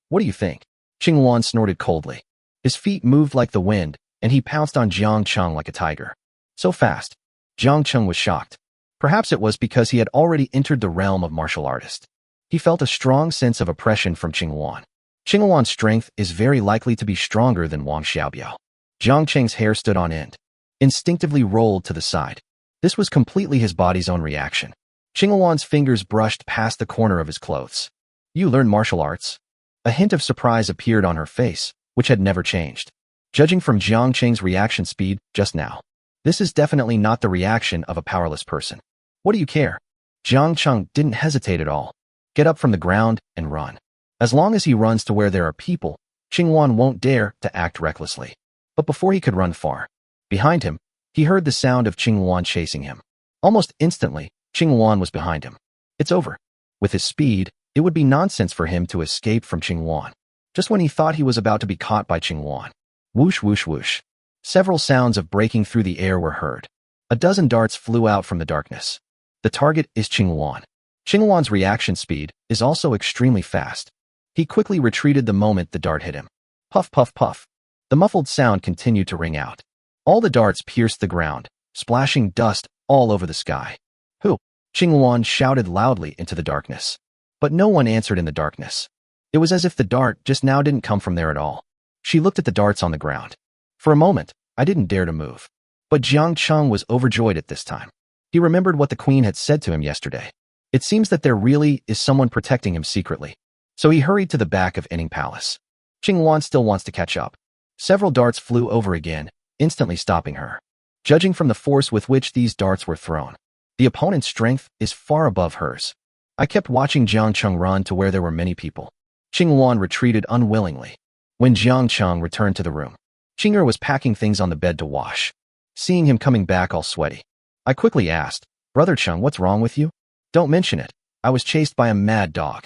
What do you think? Qing Wan snorted coldly. His feet moved like the wind, and he pounced on Jiang Cheng like a tiger. So fast. Jiang Cheng was shocked. Perhaps it was because he had already entered the realm of martial artist. He felt a strong sense of oppression from Qing Wan. Qing Wan's strength is very likely to be stronger than Wang Xiaobiao. Jiang Cheng's hair stood on end. Instinctively rolled to the side. This was completely his body's own reaction. Qingluan's fingers brushed past the corner of his clothes. You learned martial arts? A hint of surprise appeared on her face, which had never changed. Judging from Jiang Qing's reaction speed just now, this is definitely not the reaction of a powerless person. What do you care? Jiang Qing didn't hesitate at all. Get up from the ground and run. As long as he runs to where there are people, Qingluan won't dare to act recklessly. But before he could run far, behind him, he heard the sound of Qingluan chasing him. Almost instantly, Qingluan was behind him. It's over. With his speed, it would be nonsense for him to escape from Qingluan. Just when he thought he was about to be caught by Qingluan. Whoosh, whoosh, whoosh. Several sounds of breaking through the air were heard. A dozen darts flew out from the darkness. The target is Qingluan. Qingluan's reaction speed is also extremely fast. He quickly retreated the moment the dart hit him. Puff, puff, puff. The muffled sound continued to ring out. All the darts pierced the ground, splashing dust all over the sky. Who? Qingluan shouted loudly into the darkness. But no one answered in the darkness. It was as if the dart just now didn't come from there at all. She looked at the darts on the ground. For a moment, I didn't dare to move. But Jiang Qing was overjoyed at this time. He remembered what the queen had said to him yesterday. It seems that there really is someone protecting him secretly. So he hurried to the back of Inning Palace. Qingluan still wants to catch up. Several darts flew over again, instantly stopping her. Judging from the force with which these darts were thrown, the opponent's strength is far above hers. I kept watching Jiang Qing run to where there were many people. Qingluan retreated unwillingly. When Jiang Qing returned to the room, Qing'er was packing things on the bed to wash. Seeing him coming back all sweaty, I quickly asked, Brother Qing, what's wrong with you? Don't mention it. I was chased by a mad dog.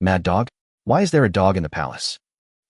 Mad dog? Why is there a dog in the palace?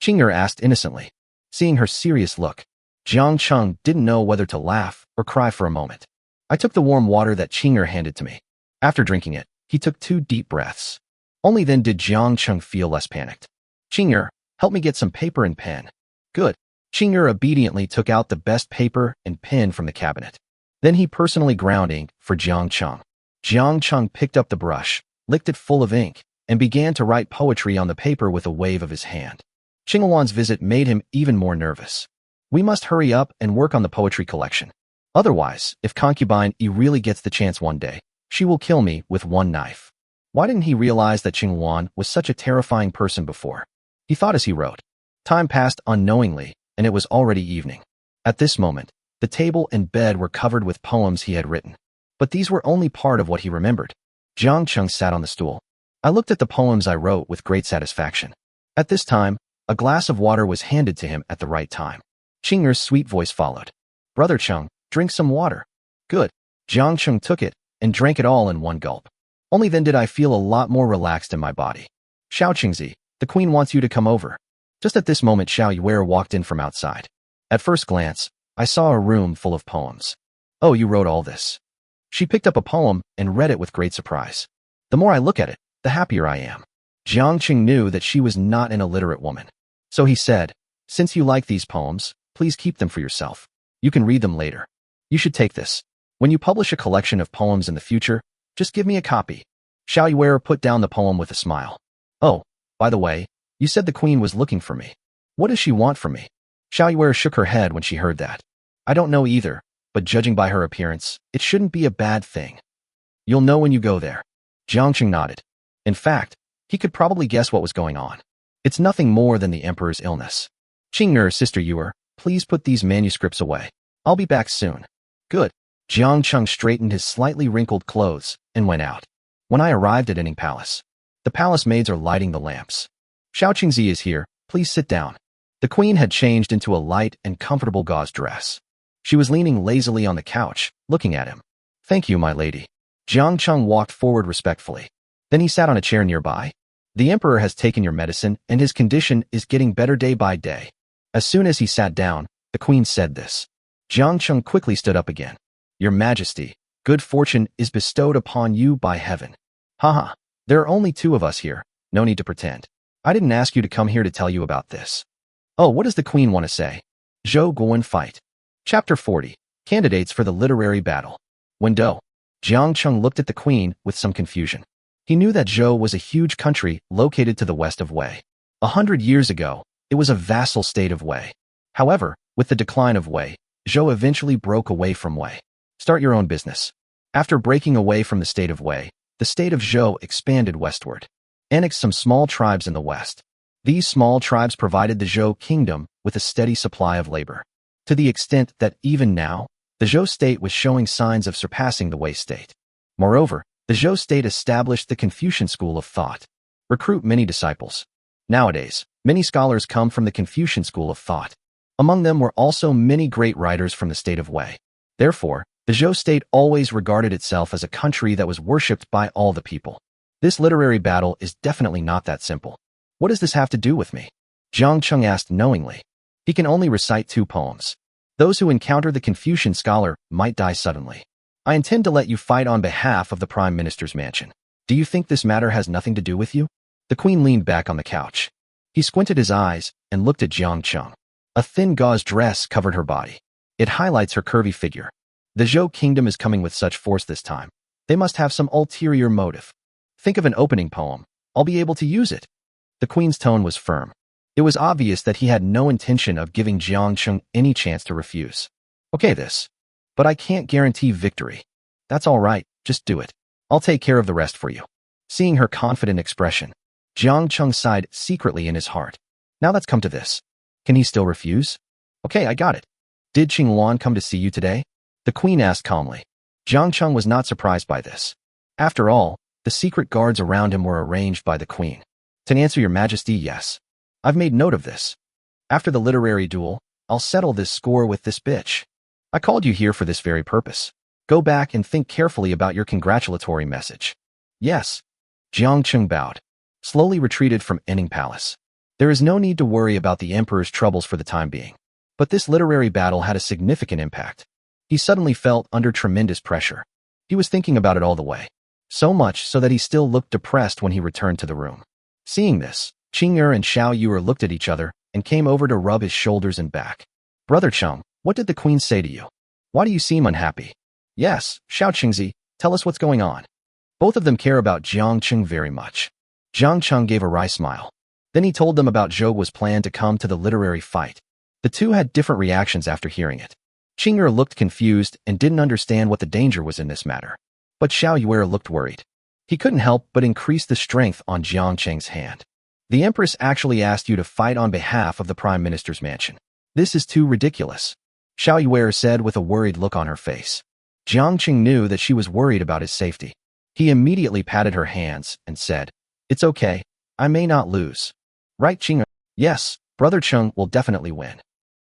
Qing'er asked innocently. Seeing her serious look, Jiang Qing didn't know whether to laugh or cry for a moment. I took the warm water that Qing'er handed to me. After drinking it, he took 2 deep breaths. Only then did Jiang Qing feel less panicked. Qing'er, help me get some paper and pen. Good. Qing'er obediently took out the best paper and pen from the cabinet. Then he personally ground ink for Jiang Qing. Jiang Qing picked up the brush, licked it full of ink, and began to write poetry on the paper with a wave of his hand. Qingluan's visit made him even more nervous. We must hurry up and work on the poetry collection. Otherwise, if concubine E really gets the chance one day, she will kill me with one knife. Why didn't he realize that Qingluan was such a terrifying person before? He thought as he wrote. Time passed unknowingly, and it was already evening. At this moment, the table and bed were covered with poems he had written. But these were only part of what he remembered. Jiang Qing sat on the stool. I looked at the poems I wrote with great satisfaction. At this time, a glass of water was handed to him at the right time. Qing'er's sweet voice followed. Brother Qing, drink some water. Good. Jiang Qing took it and drank it all in one gulp. Only then did I feel a lot more relaxed in my body. Xiao Qingzi, the queen wants you to come over. Just at this moment Xiao Yuer walked in from outside. At first glance, I saw a room full of poems. Oh, you wrote all this. She picked up a poem and read it with great surprise. The more I look at it, the happier I am. Jiang Qing knew that she was not an illiterate woman. So he said, since you like these poems, please keep them for yourself. You can read them later. You should take this. When you publish a collection of poems in the future, just give me a copy. Xiao Yuer put down the poem with a smile. Oh, by the way, you said the queen was looking for me. What does she want from me? Xiao Yuer shook her head when she heard that. I don't know either, but judging by her appearance, it shouldn't be a bad thing. You'll know when you go there. Jiang Qing nodded. In fact, he could probably guess what was going on. It's nothing more than the emperor's illness. Qing'er, Sister Yuer, please put these manuscripts away. I'll be back soon. Good. Jiang Qing straightened his slightly wrinkled clothes and went out. When I arrived at Inning Palace, the palace maids are lighting the lamps. Xiao Qingzi is here, please sit down. The queen had changed into a light and comfortable gauze dress. She was leaning lazily on the couch, looking at him. Thank you, my lady. Jiang Qing walked forward respectfully. Then he sat on a chair nearby. The emperor has taken your medicine and his condition is getting better day by day. As soon as he sat down, the queen said this. Jiang Qing quickly stood up again. Your Majesty, good fortune is bestowed upon you by heaven. Haha, there are only 2 of us here, no need to pretend. I didn't ask you to come here to tell you about this. Oh, what does the queen want to say? Zhou Guan fight. Chapter 40, Candidates for the Literary Battle. Wenzhou. Jiang Qing looked at the queen with some confusion. He knew that Zhou was a huge country located to the west of Wei. 100 years ago, it was a vassal state of Wei. However, with the decline of Wei, Zhou eventually broke away from Wei. Start your own business. After breaking away from the state of Wei, the state of Zhou expanded westward, annexed some small tribes in the west. These small tribes provided the Zhou kingdom with a steady supply of labor, to the extent that even now, the Zhou state was showing signs of surpassing the Wei state. Moreover, the Zhou state established the Confucian school of thought, recruit many disciples. Nowadays, many scholars come from the Confucian school of thought. Among them were also many great writers from the state of Wei. Therefore, the Zhou state always regarded itself as a country that was worshipped by all the people. This literary battle is definitely not that simple. What does this have to do with me? Jiang Cheng asked knowingly. He can only recite 2 poems. Those who encounter the Confucian scholar might die suddenly. I intend to let you fight on behalf of the Prime Minister's mansion. Do you think this matter has nothing to do with you? The queen leaned back on the couch. He squinted his eyes and looked at Jiang Cheng. A thin gauze dress covered her body. It highlights her curvy figure. The Zhou kingdom is coming with such force this time. They must have some ulterior motive. Think of an opening poem. I'll be able to use it. The queen's tone was firm. It was obvious that he had no intention of giving Jiang Cheng any chance to refuse. Okay but I can't guarantee victory. That's all right, just do it. I'll take care of the rest for you. Seeing her confident expression, Jiang Cheng sighed secretly in his heart. Now let's come to this. Can he still refuse? Okay, I got it. Did Qing Luan come to see you today? The queen asked calmly. Jiang Cheng was not surprised by this. After all, the secret guards around him were arranged by the queen. To answer your majesty, yes. I've made note of this. After the literary duel, I'll settle this score with this bitch. I called you here for this very purpose. Go back and think carefully about your congratulatory message. Yes. Jiang Cheng bowed, slowly retreated from Enning Palace. There is no need to worry about the emperor's troubles for the time being. But this literary battle had a significant impact. He suddenly felt under tremendous pressure. He was thinking about it all the way. So much so that he still looked depressed when he returned to the room. Seeing this, Qing Er and Xiao Yuer looked at each other and came over to rub his shoulders and back. Brother Cheng, what did the queen say to you? Why do you seem unhappy? Yes, Xiao Qingzi, tell us what's going on. Both of them care about Jiang Cheng very much. Jiang Cheng gave a wry smile. Then he told them about Zhou Guo's plan to come to the literary fight. The two had different reactions after hearing it. Qing Er looked confused and didn't understand what the danger was in this matter. But Xiao Yuer looked worried. He couldn't help but increase the strength on Jiang Cheng's hand. The Empress actually asked you to fight on behalf of the Prime Minister's mansion. This is too ridiculous, Xiao Yuer said with a worried look on her face. Jiang Cheng knew that she was worried about his safety. He immediately patted her hands and said, It's okay, I may not lose. Right, Qing Er? Yes, Brother Cheng will definitely win.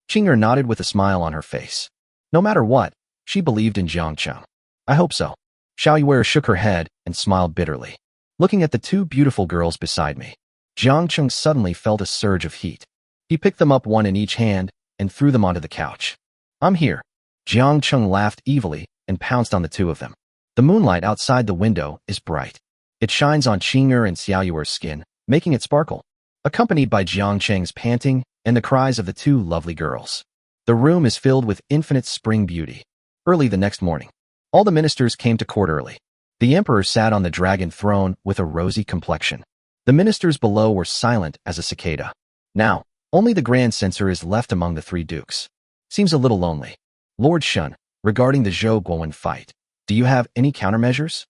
Qing Er nodded with a smile on her face. No matter what, she believed in Jiang Cheng. I hope so. Xiao Yuer shook her head and smiled bitterly. Looking at the 2 beautiful girls beside me, Jiang Cheng suddenly felt a surge of heat. He picked them up one in each hand and threw them onto the couch. I'm here. Jiang Cheng laughed evilly and pounced on the 2 of them. The moonlight outside the window is bright. It shines on Qing Er and Xiao Yuer's skin, making it sparkle, accompanied by Jiang Cheng's panting and the cries of the 2 lovely girls. The room is filled with infinite spring beauty. Early the next morning, all the ministers came to court early. The emperor sat on the dragon throne with a rosy complexion. The ministers below were silent as a cicada. Now, only the grand censor is left among the 3 dukes. Seems a little lonely. Lord Shun, regarding the Zhou Guowen fight, do you have any countermeasures?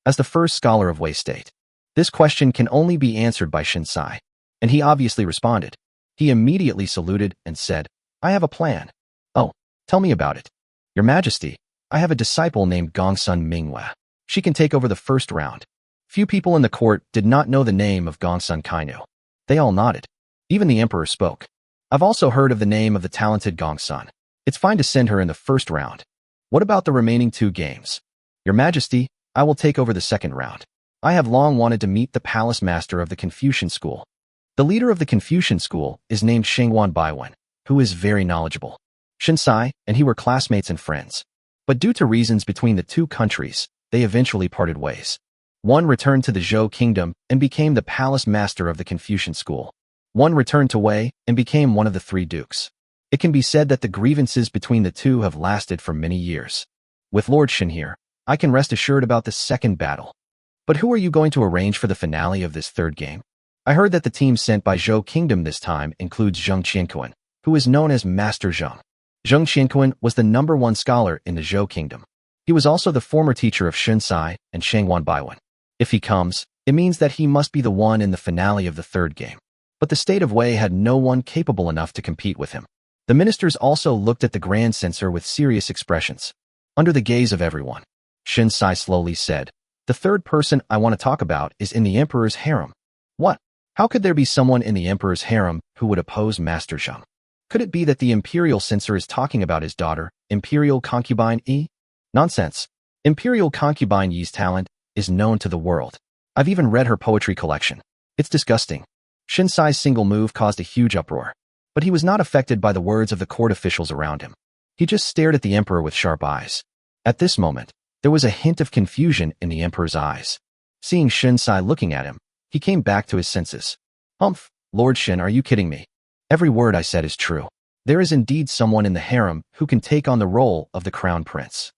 As the first scholar of Wei State, this question can only be answered by Shen Sai, and he obviously responded. He immediately saluted and said, I have a plan. Oh, tell me about it. Your Majesty, I have a disciple named Gongsun Minghua. She can take over the first round. Few people in the court did not know the name of Gongsun Kainu. They all nodded. Even the emperor spoke. I've also heard of the name of the talented Gongsun. It's fine to send her in the first round. What about the remaining 2 games? Your Majesty, I will take over the second round. I have long wanted to meet the palace master of the Confucian school. The leader of the Confucian school is named Shenghuan Baiwen, who is very knowledgeable. Shen Sai and he were classmates and friends. But due to reasons between the 2 countries, they eventually parted ways. One returned to the Zhou kingdom and became the palace master of the Confucian school. One returned to Wei and became one of the 3 dukes. It can be said that the grievances between the 2 have lasted for many years. With Lord Shen here, I can rest assured about the second battle. But who are you going to arrange for the finale of this 3rd game? I heard that the team sent by Zhou Kingdom this time includes Zheng Qianquan, who is known as Master Zheng. Zheng Qianquan was the #1 scholar in the Zhou Kingdom. He was also the former teacher of Shinsai and Shangwan Baiwen. If he comes, it means that he must be the one in the finale of the third game. But the state of Wei had no one capable enough to compete with him. The ministers also looked at the Grand Censor with serious expressions. Under the gaze of everyone, Shinsai slowly said, "The third person I want to talk about is in the Emperor's harem." What? How could there be someone in the Emperor's harem who would oppose Master Zheng? Could it be that the Imperial Censor is talking about his daughter, Imperial Concubine Yi? Nonsense. Imperial Concubine Yi's talent is known to the world. I've even read her poetry collection. It's disgusting. Shinsai's single move caused a huge uproar. But he was not affected by the words of the court officials around him. He just stared at the Emperor with sharp eyes. At this moment, there was a hint of confusion in the Emperor's eyes. Seeing Shinsai looking at him, he came back to his senses. Humph, Lord Shin, are you kidding me? Every word I said is true. There is indeed someone in the harem who can take on the role of the crown prince.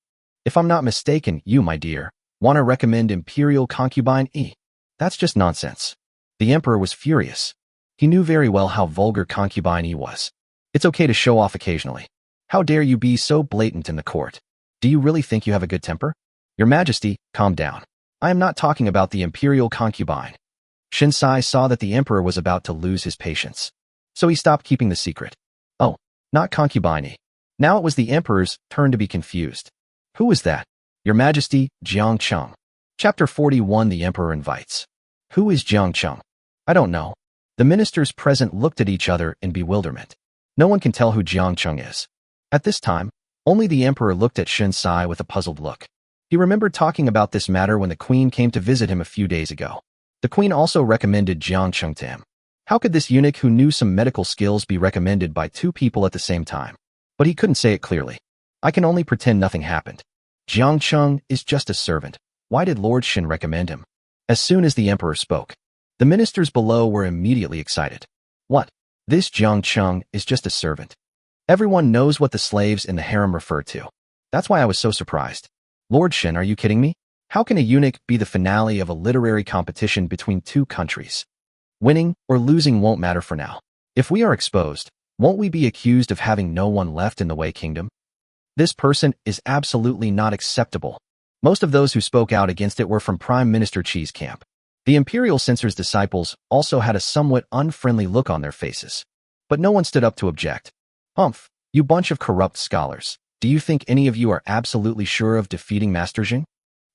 If I'm not mistaken, you, my dear, want to recommend Imperial Concubine Yi. That's just nonsense. The Emperor was furious. He knew very well how vulgar Concubine Yi was. It's okay to show off occasionally. How dare you be so blatant in the court? Do you really think you have a good temper? Your Majesty, calm down. I am not talking about the Imperial Concubine. Shinsai saw that the Emperor was about to lose his patience. So he stopped keeping the secret. Oh, not Concubine Yi. Now it was the Emperor's turn to be confused. Who was that? Your Majesty, Jiang Cheng. Chapter 41. The Emperor invites. Who is Jiang Cheng? I don't know. The ministers present looked at each other in bewilderment. No one can tell who Jiang Cheng is. At this time, only the Emperor looked at Shinsai with a puzzled look. He remembered talking about this matter when the Queen came to visit him a few days ago. The Queen also recommended Jiang Cheng to him. How could this eunuch who knew some medical skills be recommended by two people at the same time? But he couldn't say it clearly. I can only pretend nothing happened. Jiang Cheng is just a servant. Why did Lord Shin recommend him? As soon as the Emperor spoke, the ministers below were immediately excited. What? This Jiang Cheng is just a servant. Everyone knows what the slaves in the harem refer to. That's why I was so surprised. Lord Shin, are you kidding me? How can a eunuch be the finale of a literary competition between two countries? Winning or losing won't matter for now. If we are exposed, won't we be accused of having no one left in the Wei Kingdom? This person is absolutely not acceptable. Most of those who spoke out against it were from Prime Minister Qi's camp. The Imperial Censor's disciples also had a somewhat unfriendly look on their faces. But no one stood up to object. Humph, you bunch of corrupt scholars. Do you think any of you are absolutely sure of defeating Master Jing?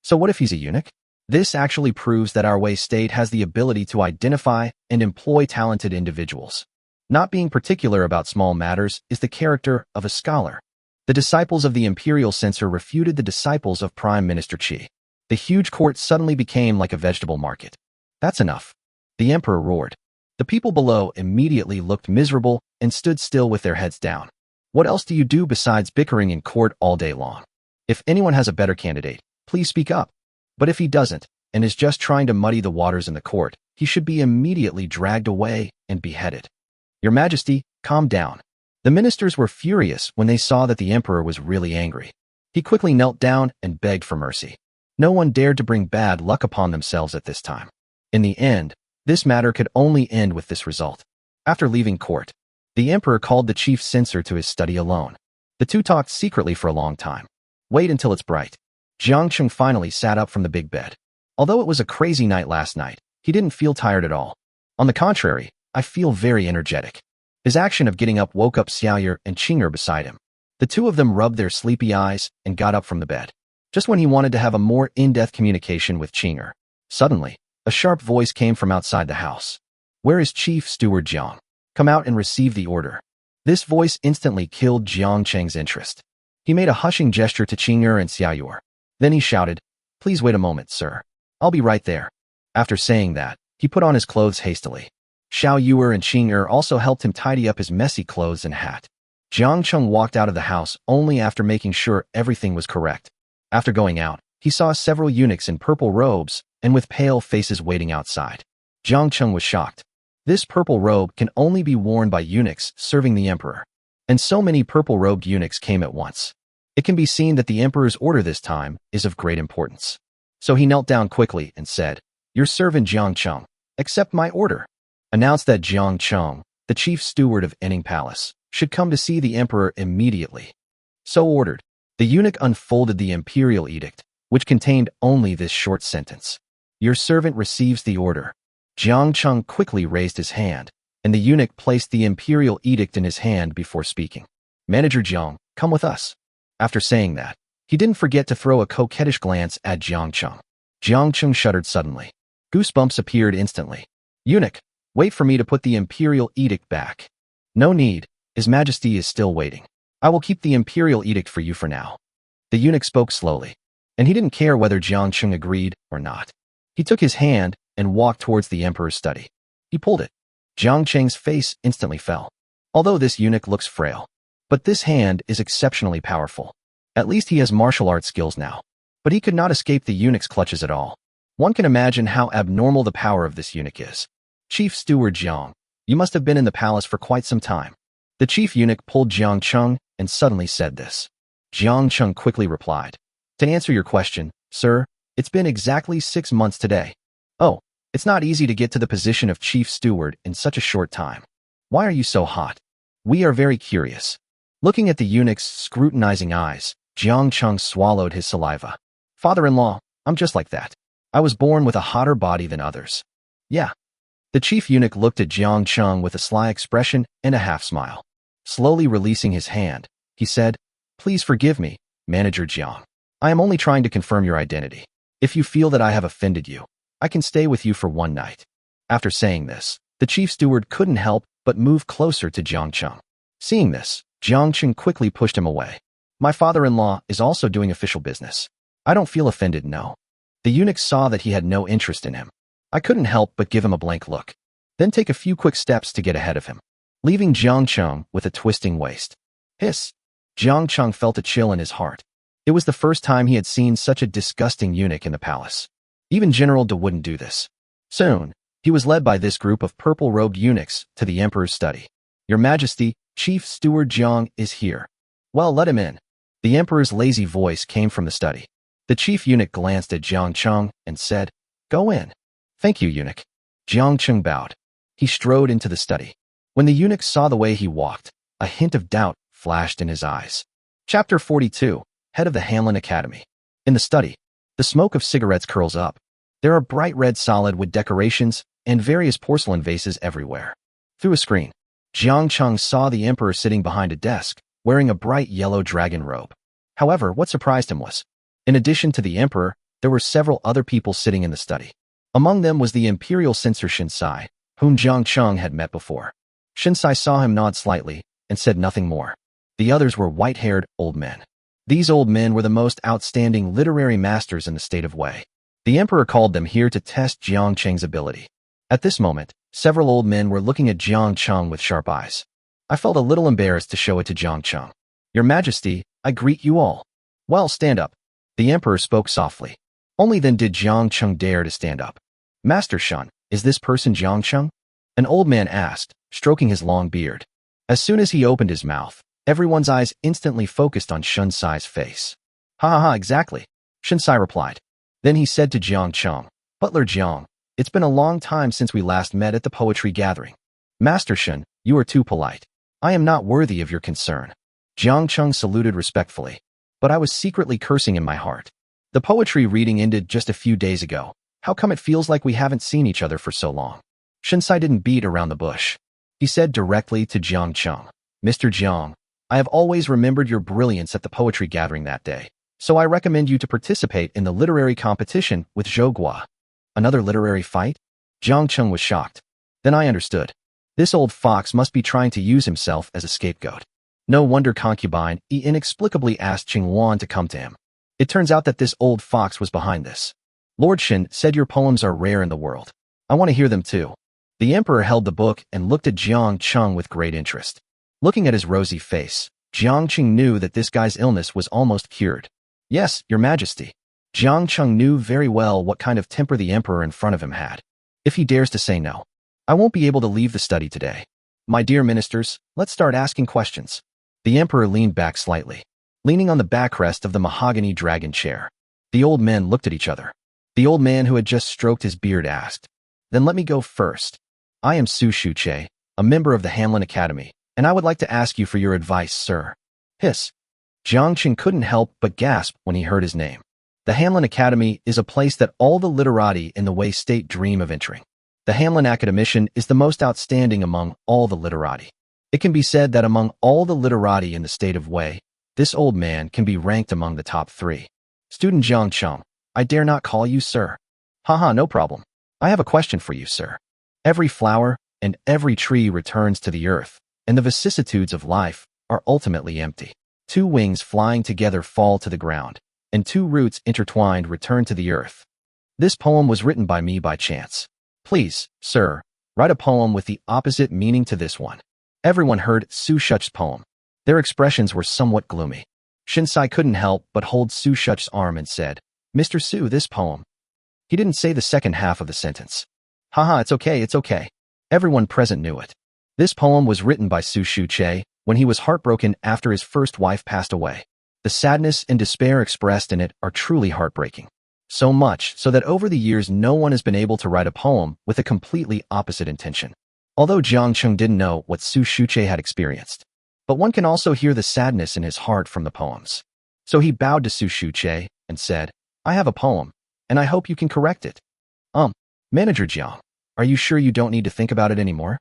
So what if he's a eunuch? This actually proves that our Wei state has the ability to identify and employ talented individuals. Not being particular about small matters is the character of a scholar. The disciples of the Imperial Censor refuted the disciples of Prime Minister Qi. The huge court suddenly became like a vegetable market. That's enough. The Emperor roared. The people below immediately looked miserable and stood still with their heads down. What else do you do besides bickering in court all day long? If anyone has a better candidate, please speak up. But if he doesn't, and is just trying to muddy the waters in the court, he should be immediately dragged away and beheaded. Your Majesty, calm down. The ministers were furious when they saw that the Emperor was really angry. He quickly knelt down and begged for mercy. No one dared to bring bad luck upon themselves at this time. In the end, this matter could only end with this result. After leaving court, the Emperor called the chief censor to his study alone. The two talked secretly for a long time. Wait until it's bright. Jiang Cheng finally sat up from the big bed. Although it was a crazy night last night, he didn't feel tired at all. On the contrary, I feel very energetic. His action of getting up woke up Xiaoyu and Qing'er beside him. The two of them rubbed their sleepy eyes and got up from the bed. Just when he wanted to have a more in-depth communication with Qing'er, suddenly, a sharp voice came from outside the house. Where is Chief Steward Jiang? Come out and receive the order. This voice instantly killed Jiang Cheng's interest. He made a hushing gesture to Qing'er and Xiaoyu. Then he shouted, Please wait a moment, sir. I'll be right there. After saying that, he put on his clothes hastily. Xiaoyu and Qing'er also helped him tidy up his messy clothes and hat. Jiang Cheng walked out of the house only after making sure everything was correct. After going out, he saw several eunuchs in purple robes and with pale faces waiting outside. Jiang Cheng was shocked. This purple robe can only be worn by eunuchs serving the Emperor. And so many purple-robed eunuchs came at once. It can be seen that the Emperor's order this time is of great importance. So he knelt down quickly and said, Your servant Jiang Cheng, accept my order. Announced that Jiang Cheng, the chief steward of Enning Palace, should come to see the Emperor immediately. So ordered. The eunuch unfolded the imperial edict, which contained only this short sentence. Your servant receives the order. Jiang Cheng quickly raised his hand, and the eunuch placed the imperial edict in his hand before speaking. Manager Jiang, come with us. After saying that, he didn't forget to throw a coquettish glance at Jiang Cheng. Jiang Cheng shuddered suddenly. Goosebumps appeared instantly. Eunuch, wait for me to put the imperial edict back. No need, His Majesty is still waiting. I will keep the imperial edict for you for now. The eunuch spoke slowly, and he didn't care whether Jiang Cheng agreed or not. He took his hand and walked towards the emperor's study. He pulled it. Jiang Cheng's face instantly fell. Although this eunuch looks frail, but this hand is exceptionally powerful. At least he has martial arts skills now. But he could not escape the eunuch's clutches at all. One can imagine how abnormal the power of this eunuch is. Chief Steward Jiang, you must have been in the palace for quite some time. The chief eunuch pulled Jiang Cheng and suddenly said this. Jiang Cheng quickly replied. To answer your question, sir, it's been exactly 6 months today. Oh, it's not easy to get to the position of chief steward in such a short time. Why are you so hot? We are very curious. Looking at the eunuch's scrutinizing eyes, Jiang Cheng swallowed his saliva. Father-in-law, I'm just like that. I was born with a hotter body than others. Yeah. The chief eunuch looked at Jiang Cheng with a sly expression and a half-smile. Slowly releasing his hand, he said, Please forgive me, Manager Jiang. I am only trying to confirm your identity. If you feel that I have offended you, I can stay with you for one night. After saying this, the chief steward couldn't help but move closer to Jiang Cheng. Seeing this, Jiang Cheng quickly pushed him away. My father-in-law is also doing official business. I don't feel offended, no. The eunuch saw that he had no interest in him. I couldn't help but give him a blank look, then take a few quick steps to get ahead of him, leaving Jiang Cheng with a twisting waist. Hiss! Jiang Cheng felt a chill in his heart. It was the first time he had seen such a disgusting eunuch in the palace. Even General De wouldn't do this. Soon, he was led by this group of purple-robed eunuchs to the emperor's study. Your Majesty, Chief Steward Jiang is here. Well, let him in. The emperor's lazy voice came from the study. The chief eunuch glanced at Jiang Cheng and said, Go in. Thank you, eunuch. Jiang Cheng bowed. He strode into the study. When the eunuch saw the way he walked, a hint of doubt flashed in his eyes. Chapter 42, Head of the Hanlin Academy. In the study, the smoke of cigarettes curls up. There are bright red solid wood decorations and various porcelain vases everywhere. Through a screen, Jiang Cheng saw the emperor sitting behind a desk, wearing a bright yellow dragon robe. However, what surprised him was, in addition to the emperor, there were several other people sitting in the study. Among them was the imperial censor Shinsai, whom Jiang Cheng had met before. Shinsai saw him nod slightly and said nothing more. The others were white-haired old men. These old men were the most outstanding literary masters in the state of Wei. The emperor called them here to test Jiang Cheng's ability. At this moment, several old men were looking at Jiang Cheng with sharp eyes. I felt a little embarrassed to show it to Jiang Cheng. Your Majesty, I greet you all. Well, stand up. The emperor spoke softly. Only then did Jiang Cheng dare to stand up. Master Shun, is this person Jiang Cheng? An old man asked, stroking his long beard. As soon as he opened his mouth, everyone's eyes instantly focused on Shinsai's face. Ha ha ha, exactly, Shinsai replied. Then he said to Jiang Cheng, Butler Jiang, it's been a long time since we last met at the poetry gathering. Master Shun, you are too polite. I am not worthy of your concern. Jiang Cheng saluted respectfully, but I was secretly cursing in my heart. The poetry reading ended just a few days ago. How come it feels like we haven't seen each other for so long? Shinsai didn't beat around the bush. He said directly to Jiang Cheng, Mr. Jiang, I have always remembered your brilliance at the poetry gathering that day, so I recommend you to participate in the literary competition with Zhou Gua. Another literary fight? Jiang Cheng was shocked. Then I understood. This old fox must be trying to use himself as a scapegoat. No wonder concubine He inexplicably asked Qing Wan to come to him. It turns out that this old fox was behind this. Lord Shen said your poems are rare in the world. I want to hear them too. The emperor held the book and looked at Jiang Cheng with great interest. Looking at his rosy face, Jiang Cheng knew that this guy's illness was almost cured. Yes, your Majesty. Jiang Cheng knew very well what kind of temper the emperor in front of him had. If he dares to say no, I won't be able to leave the study today. My dear ministers, let's start asking questions. The emperor leaned back slightly, leaning on the backrest of the mahogany dragon chair. The old men looked at each other. The old man who had just stroked his beard asked, Then let me go first. I am Su Shuche, a member of the Hanlin Academy, and I would like to ask you for your advice, sir. Hiss. Jiang Qing couldn't help but gasp when he heard his name. The Hanlin Academy is a place that all the literati in the Wei state dream of entering. The Hanlin Academician is the most outstanding among all the literati. It can be said that among all the literati in the state of Wei, this old man can be ranked among the top 3. Student Jiang Cheng, I dare not call you sir. Haha, no problem. I have a question for you, sir. Every flower and every tree returns to the earth, and the vicissitudes of life are ultimately empty. 2 wings flying together fall to the ground, and 2 roots intertwined return to the earth. This poem was written by me by chance. Please, sir, write a poem with the opposite meaning to this one. Everyone heard Su Shuch's poem. Their expressions were somewhat gloomy. Shinsai couldn't help but hold Su Shuch's arm and said, Mr. Su, this poem. He didn't say the second half of the sentence. Haha, it's okay, it's okay. Everyone present knew it. This poem was written by Su Shuche when he was heartbroken after his first wife passed away. The sadness and despair expressed in it are truly heartbreaking. So much so that over the years no one has been able to write a poem with a completely opposite intention. Although Jiang Cheng didn't know what Su Shuche had experienced, but one can also hear the sadness in his heart from the poems. So he bowed to Su Shuche and said, I have a poem, and I hope you can correct it. Manager Jiang, are you sure you don't need to think about it anymore?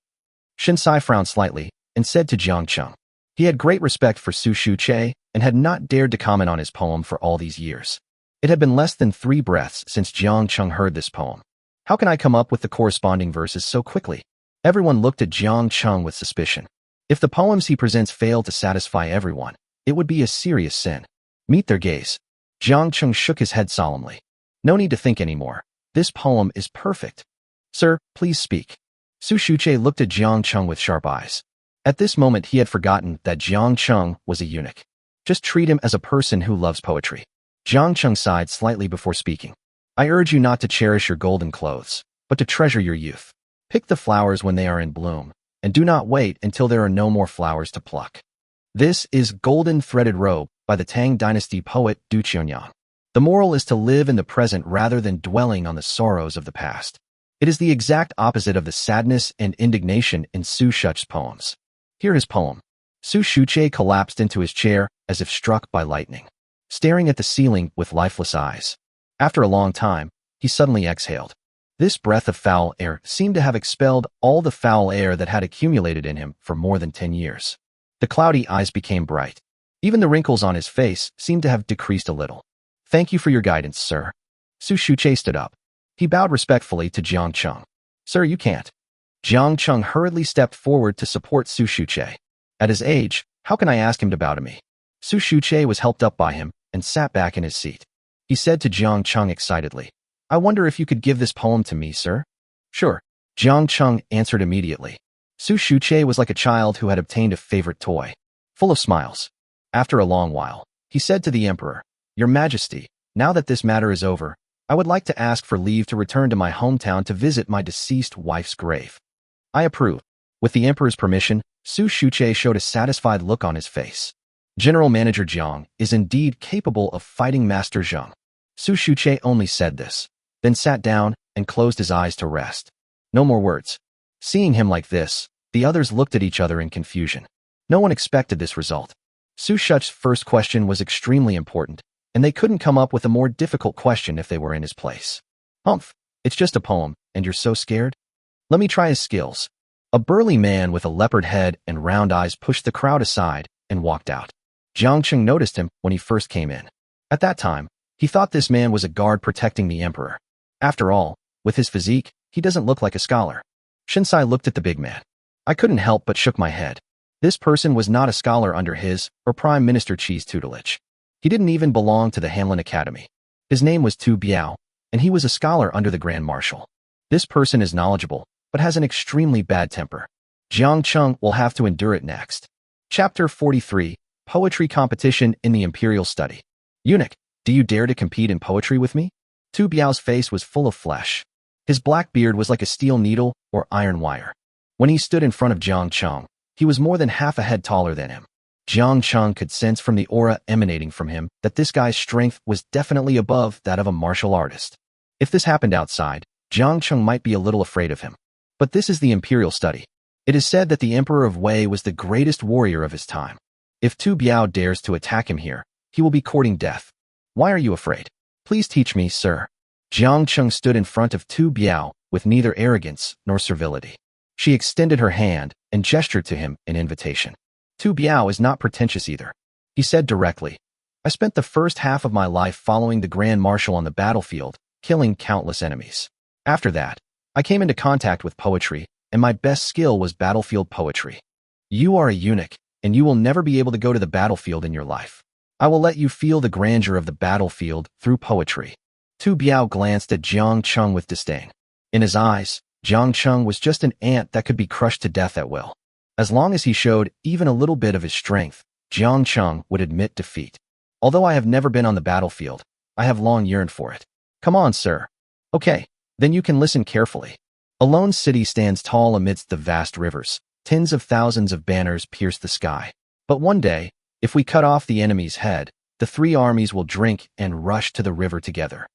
Shinsai frowned slightly and said to Jiang Cheng. He had great respect for Su Shuche and had not dared to comment on his poem for all these years. It had been less than 3 breaths since Jiang Cheng heard this poem. How can I come up with the corresponding verses so quickly? Everyone looked at Jiang Cheng with suspicion. If the poems he presents fail to satisfy everyone, it would be a serious sin. Meet their gaze. Jiang Cheng shook his head solemnly. No need to think anymore. This poem is perfect. Sir, please speak. Su Shuche looked at Jiang Cheng with sharp eyes. At this moment he had forgotten that Jiang Cheng was a eunuch. Just treat him as a person who loves poetry. Jiang Cheng sighed slightly before speaking. I urge you not to cherish your golden clothes, but to treasure your youth. Pick the flowers when they are in bloom, and do not wait until there are no more flowers to pluck. This is Golden Threaded Robe by the Tang Dynasty poet Du Qianyang. The moral is to live in the present rather than dwelling on the sorrows of the past. It is the exact opposite of the sadness and indignation in Su Shuch's poems. Hear his poem. Su Shuche collapsed into his chair as if struck by lightning, staring at the ceiling with lifeless eyes. After a long time, he suddenly exhaled. This breath of foul air seemed to have expelled all the foul air that had accumulated in him for more than 10 years. The cloudy eyes became bright. Even the wrinkles on his face seemed to have decreased a little. Thank you for your guidance, sir. Su Shuche stood up. He bowed respectfully to Jiang Cheng. Sir, you can't. Jiang Cheng hurriedly stepped forward to support Su Shuche. At his age, how can I ask him to bow to me? Su Shuche was helped up by him and sat back in his seat. He said to Jiang Cheng excitedly, I wonder if you could give this poem to me, sir? Sure. Jiang Cheng answered immediately. Su Shuche was like a child who had obtained a favorite toy, full of smiles. After a long while, he said to the emperor, Your Majesty, now that this matter is over, I would like to ask for leave to return to my hometown to visit my deceased wife's grave. I approve. With the emperor's permission, Su Shuche showed a satisfied look on his face. General Manager Jiang is indeed capable of fighting Master Zheng. Su Shuche only said this, then sat down and closed his eyes to rest. No more words. Seeing him like this, the others looked at each other in confusion. No one expected this result. Su Shuch's first question was extremely important, and they couldn't come up with a more difficult question if they were in his place. Humph, it's just a poem, and you're so scared? Let me try his skills. A burly man with a leopard head and round eyes pushed the crowd aside and walked out. Jiang Cheng noticed him when he first came in. At that time, he thought this man was a guard protecting the emperor. After all, with his physique, he doesn't look like a scholar. Shinsai looked at the big man. I couldn't help but shook my head. This person was not a scholar under his or Prime Minister Qi's tutelage. He didn't even belong to the Hanlin Academy. His name was Tu Biao, and he was a scholar under the Grand Marshal. This person is knowledgeable, but has an extremely bad temper. Jiang Cheng will have to endure it next. Chapter 43, Poetry Competition in the Imperial Study. Eunuch, do you dare to compete in poetry with me? Tu Biao's face was full of flesh. His black beard was like a steel needle or iron wire. When he stood in front of Jiang Cheng, he was more than half a head taller than him. Jiang Cheng could sense from the aura emanating from him that this guy's strength was definitely above that of a martial artist. If this happened outside, Jiang Cheng might be a little afraid of him. But this is the Imperial Study. It is said that the Emperor of Wei was the greatest warrior of his time. If Tu Biao dares to attack him here, he will be courting death. Why are you afraid? Please teach me, sir. Jiang Cheng stood in front of Tu Biao with neither arrogance nor servility. She extended her hand and gestured to him in invitation. Tu Biao is not pretentious either. He said directly, I spent the first half of my life following the Grand Marshal on the battlefield, killing countless enemies. After that, I came into contact with poetry, and my best skill was battlefield poetry. You are a eunuch, and you will never be able to go to the battlefield in your life. I will let you feel the grandeur of the battlefield through poetry. Tu Biao glanced at Jiang Cheng with disdain. In his eyes, Jiang Cheng was just an ant that could be crushed to death at will. As long as he showed even a little bit of his strength, Jiang Cheng would admit defeat. Although I have never been on the battlefield, I have long yearned for it. Come on, sir. Okay, then you can listen carefully. A lone city stands tall amidst the vast rivers. Tens of thousands of banners pierce the sky. But one day, if we cut off the enemy's head, the three armies will drink and rush to the river together.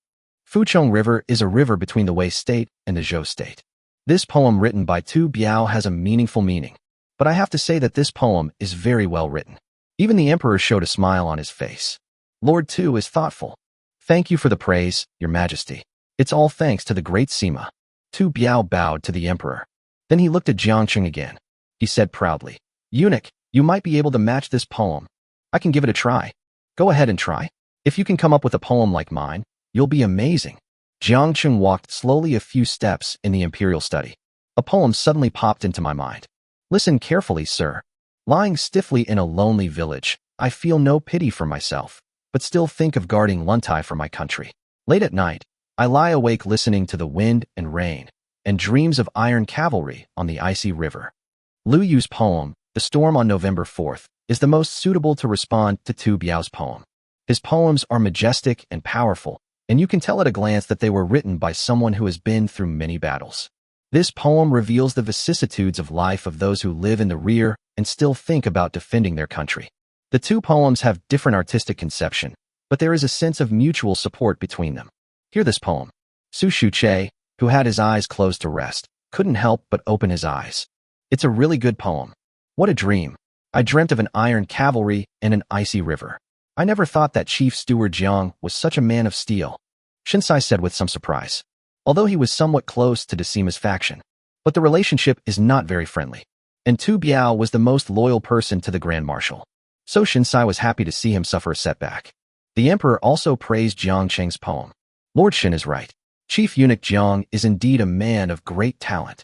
Fuchong River is a river between the Wei State and the Zhou State. This poem written by Tu Biao has a meaningful meaning, but I have to say that this poem is very well written. Even the emperor showed a smile on his face. Lord Tu is thoughtful. Thank you for the praise, your majesty. It's all thanks to the great Sima. Tu Biao bowed to the emperor. Then he looked at Jiang Cheng again. He said proudly, Eunuch, you might be able to match this poem. I can give it a try. Go ahead and try. If you can come up with a poem like mine, you'll be amazing. Jiang Cheng walked slowly a few steps in the imperial study. A poem suddenly popped into my mind. Listen carefully, sir. Lying stiffly in a lonely village, I feel no pity for myself, but still think of guarding Luntai for my country. Late at night, I lie awake listening to the wind and rain, and dreams of iron cavalry on the icy river. Lu Yu's poem, The Storm on November 4th, is the most suitable to respond to Tu Biao's poem. His poems are majestic and powerful, and you can tell at a glance that they were written by someone who has been through many battles. This poem reveals the vicissitudes of life of those who live in the rear and still think about defending their country. The two poems have different artistic conception, but there is a sense of mutual support between them. Hear this poem. Su Shuche, who had his eyes closed to rest, couldn't help but open his eyes. It's a really good poem. What a dream. I dreamt of an iron cavalry and an icy river. I never thought that Chief Steward Jiang was such a man of steel, Shinsai said with some surprise, although he was somewhat close to Decima's faction. But the relationship is not very friendly, and Tu Biao was the most loyal person to the Grand Marshal. So Shinsai was happy to see him suffer a setback. The emperor also praised Jiang Cheng's poem. Lord Shin is right. Chief Eunuch Jiang is indeed a man of great talent.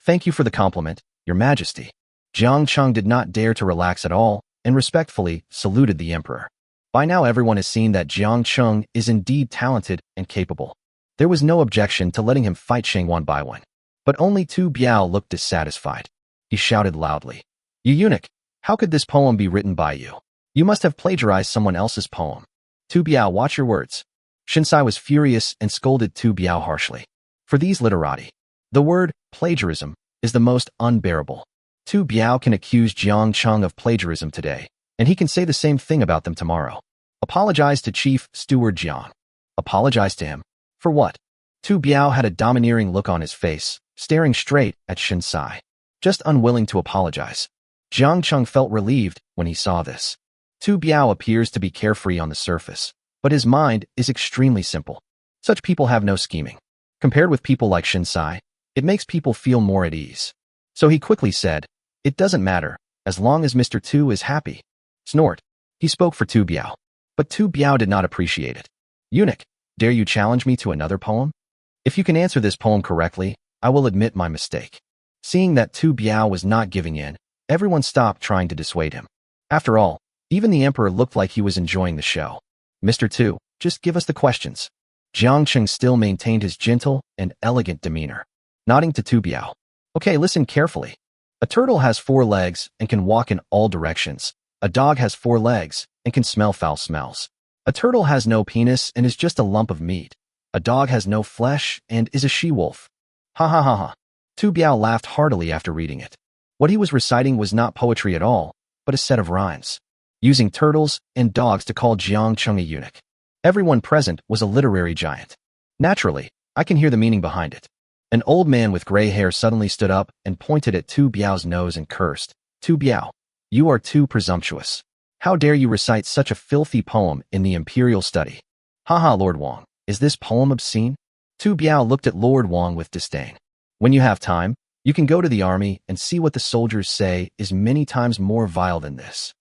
Thank you for the compliment, your majesty. Jiang Cheng did not dare to relax at all and respectfully saluted the emperor. By now everyone has seen that Jiang Cheng is indeed talented and capable. There was no objection to letting him fight Sheng one by one. But only Tu Biao looked dissatisfied. He shouted loudly, You eunuch, how could this poem be written by you? You must have plagiarized someone else's poem. Tu Biao, watch your words. Shinsai was furious and scolded Tu Biao harshly. For these literati, the word plagiarism is the most unbearable. Tu Biao can accuse Jiang Cheng of plagiarism today, and he can say the same thing about them tomorrow. Apologize to Chief Steward Jiang. Apologize to him. For what? Tu Biao had a domineering look on his face, staring straight at Shinsai, just unwilling to apologize. Jiang Cheng felt relieved when he saw this. Tu Biao appears to be carefree on the surface, but his mind is extremely simple. Such people have no scheming. Compared with people like Shinsai, it makes people feel more at ease. So he quickly said, It doesn't matter, as long as Mr. Tu is happy. Snort. He spoke for Tu Biao. But Tu Biao did not appreciate it. Eunuch, dare you challenge me to another poem? If you can answer this poem correctly, I will admit my mistake. Seeing that Tu Biao was not giving in, everyone stopped trying to dissuade him. After all, even the emperor looked like he was enjoying the show. Mr. Tu, just give us the questions. Jiang Cheng still maintained his gentle and elegant demeanor, nodding to Tu Biao. Okay, listen carefully. A turtle has 4 legs and can walk in all directions. A dog has 4 legs and can smell foul smells. A turtle has no penis and is just a lump of meat. A dog has no flesh and is a she-wolf. Ha ha ha ha. Tu Biao laughed heartily after reading it. What he was reciting was not poetry at all, but a set of rhymes, using turtles and dogs to call Jiang Cheng a eunuch. Everyone present was a literary giant. Naturally, I can hear the meaning behind it. An old man with gray hair suddenly stood up and pointed at Tu Biao's nose and cursed. Tu Biao, you are too presumptuous. How dare you recite such a filthy poem in the imperial study? Haha, Lord Wang, is this poem obscene? Tu Biao looked at Lord Wang with disdain. When you have time, you can go to the army and see what the soldiers say is many times more vile than this.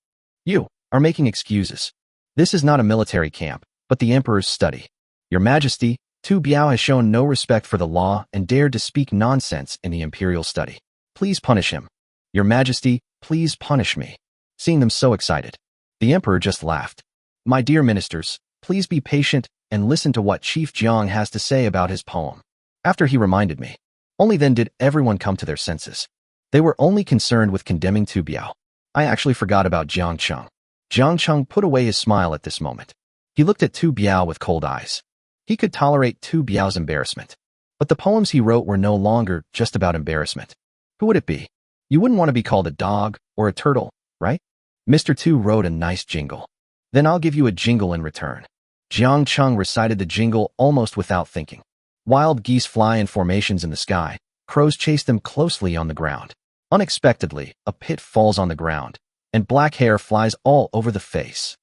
You are making excuses. This is not a military camp, but the emperor's study. Your Majesty, Tu Biao has shown no respect for the law and dared to speak nonsense in the imperial study. Please punish him. Your Majesty, please punish me. Seeing them so excited, the emperor just laughed. My dear ministers, please be patient and listen to what Chief Jiang has to say about his poem. After he reminded me, only then did everyone come to their senses. They were only concerned with condemning Tu Biao. I actually forgot about Jiang Cheng. Jiang Cheng put away his smile at this moment. He looked at Tu Biao with cold eyes. He could tolerate Tu Biao's embarrassment. But the poems he wrote were no longer just about embarrassment. Who would it be? You wouldn't want to be called a dog or a turtle, right? Mr. Tu wrote a nice jingle. Then I'll give you a jingle in return. Jiang Cheng recited the jingle almost without thinking. Wild geese fly in formations in the sky. Crows chase them closely on the ground. Unexpectedly, a pit falls on the ground, and black hair flies all over the face.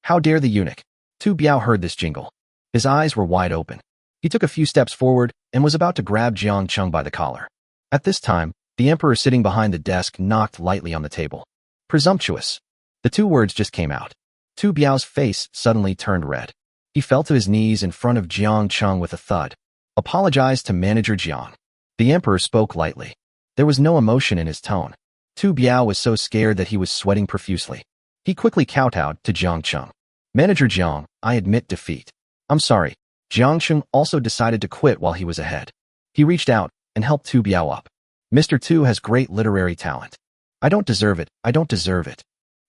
How dare the eunuch? Tu Biao heard this jingle. His eyes were wide open. He took a few steps forward and was about to grab Jiang Cheng by the collar. At this time, the emperor sitting behind the desk knocked lightly on the table. Presumptuous. The two words just came out. Tu Biao's face suddenly turned red. He fell to his knees in front of Jiang Cheng with a thud. Apologized to Manager Jiang. The emperor spoke lightly. There was no emotion in his tone. Tu Biao was so scared that he was sweating profusely. He quickly kowtowed to Jiang Cheng. Manager Jiang, I admit defeat. I'm sorry. Jiang Cheng also decided to quit while he was ahead. He reached out and helped Tu Biao up. Mr. Tu has great literary talent. I don't deserve it. I don't deserve it.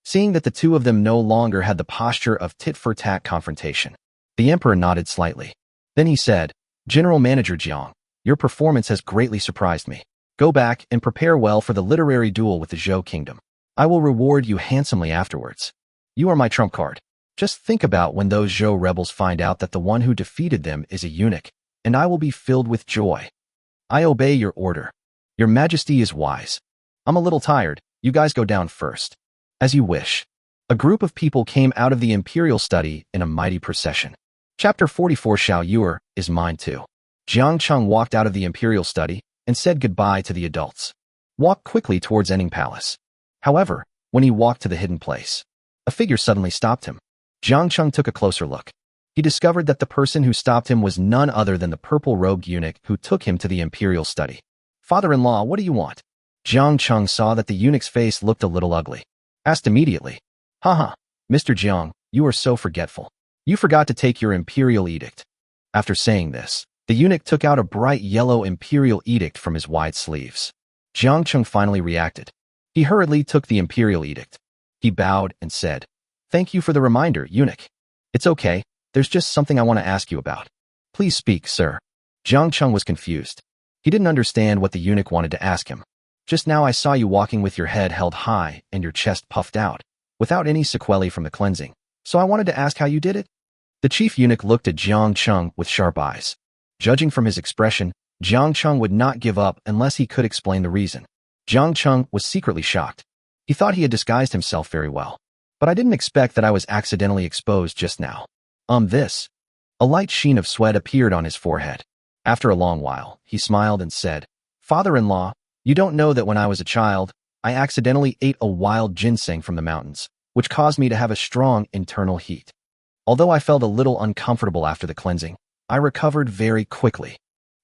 Seeing that the two of them no longer had the posture of tit-for-tat confrontation, the emperor nodded slightly. Then he said, General Manager Jiang, your performance has greatly surprised me. Go back and prepare well for the literary duel with the Zhou Kingdom. I will reward you handsomely afterwards. You are my trump card. Just think about when those Zhou rebels find out that the one who defeated them is a eunuch, and I will be filled with joy. I obey your order. Your Majesty is wise. I'm a little tired. You guys go down first. As you wish. A group of people came out of the imperial study in a mighty procession. Chapter 44 Xiao Yuer is mine too. Jiang Cheng walked out of the imperial study and said goodbye to the adults. Walked quickly towards Enning Palace. However, when he walked to the hidden place, a figure suddenly stopped him. Jiang Cheng took a closer look. He discovered that the person who stopped him was none other than the purple-robed eunuch who took him to the imperial study. Father-in-law, what do you want? Jiang Cheng saw that the eunuch's face looked a little ugly. Asked immediately. Haha, Mr. Jiang, you are so forgetful. You forgot to take your imperial edict. After saying this, the eunuch took out a bright yellow imperial edict from his wide sleeves. Jiang Cheng finally reacted. He hurriedly took the imperial edict. He bowed and said, Thank you for the reminder, eunuch. It's okay, there's just something I want to ask you about. Please speak, sir. Jiang Cheng was confused. He didn't understand what the eunuch wanted to ask him. Just now I saw you walking with your head held high and your chest puffed out, without any sequelae from the cleansing, so I wanted to ask how you did it. The chief eunuch looked at Jiang Cheng with sharp eyes. Judging from his expression, Jiang Cheng would not give up unless he could explain the reason. Jiang Cheng was secretly shocked. He thought he had disguised himself very well. But I didn't expect that I was accidentally exposed just now. This. A light sheen of sweat appeared on his forehead. After a long while, he smiled and said, Father-in-law, you don't know that when I was a child, I accidentally ate a wild ginseng from the mountains, which caused me to have a strong internal heat. Although I felt a little uncomfortable after the cleansing, I recovered very quickly.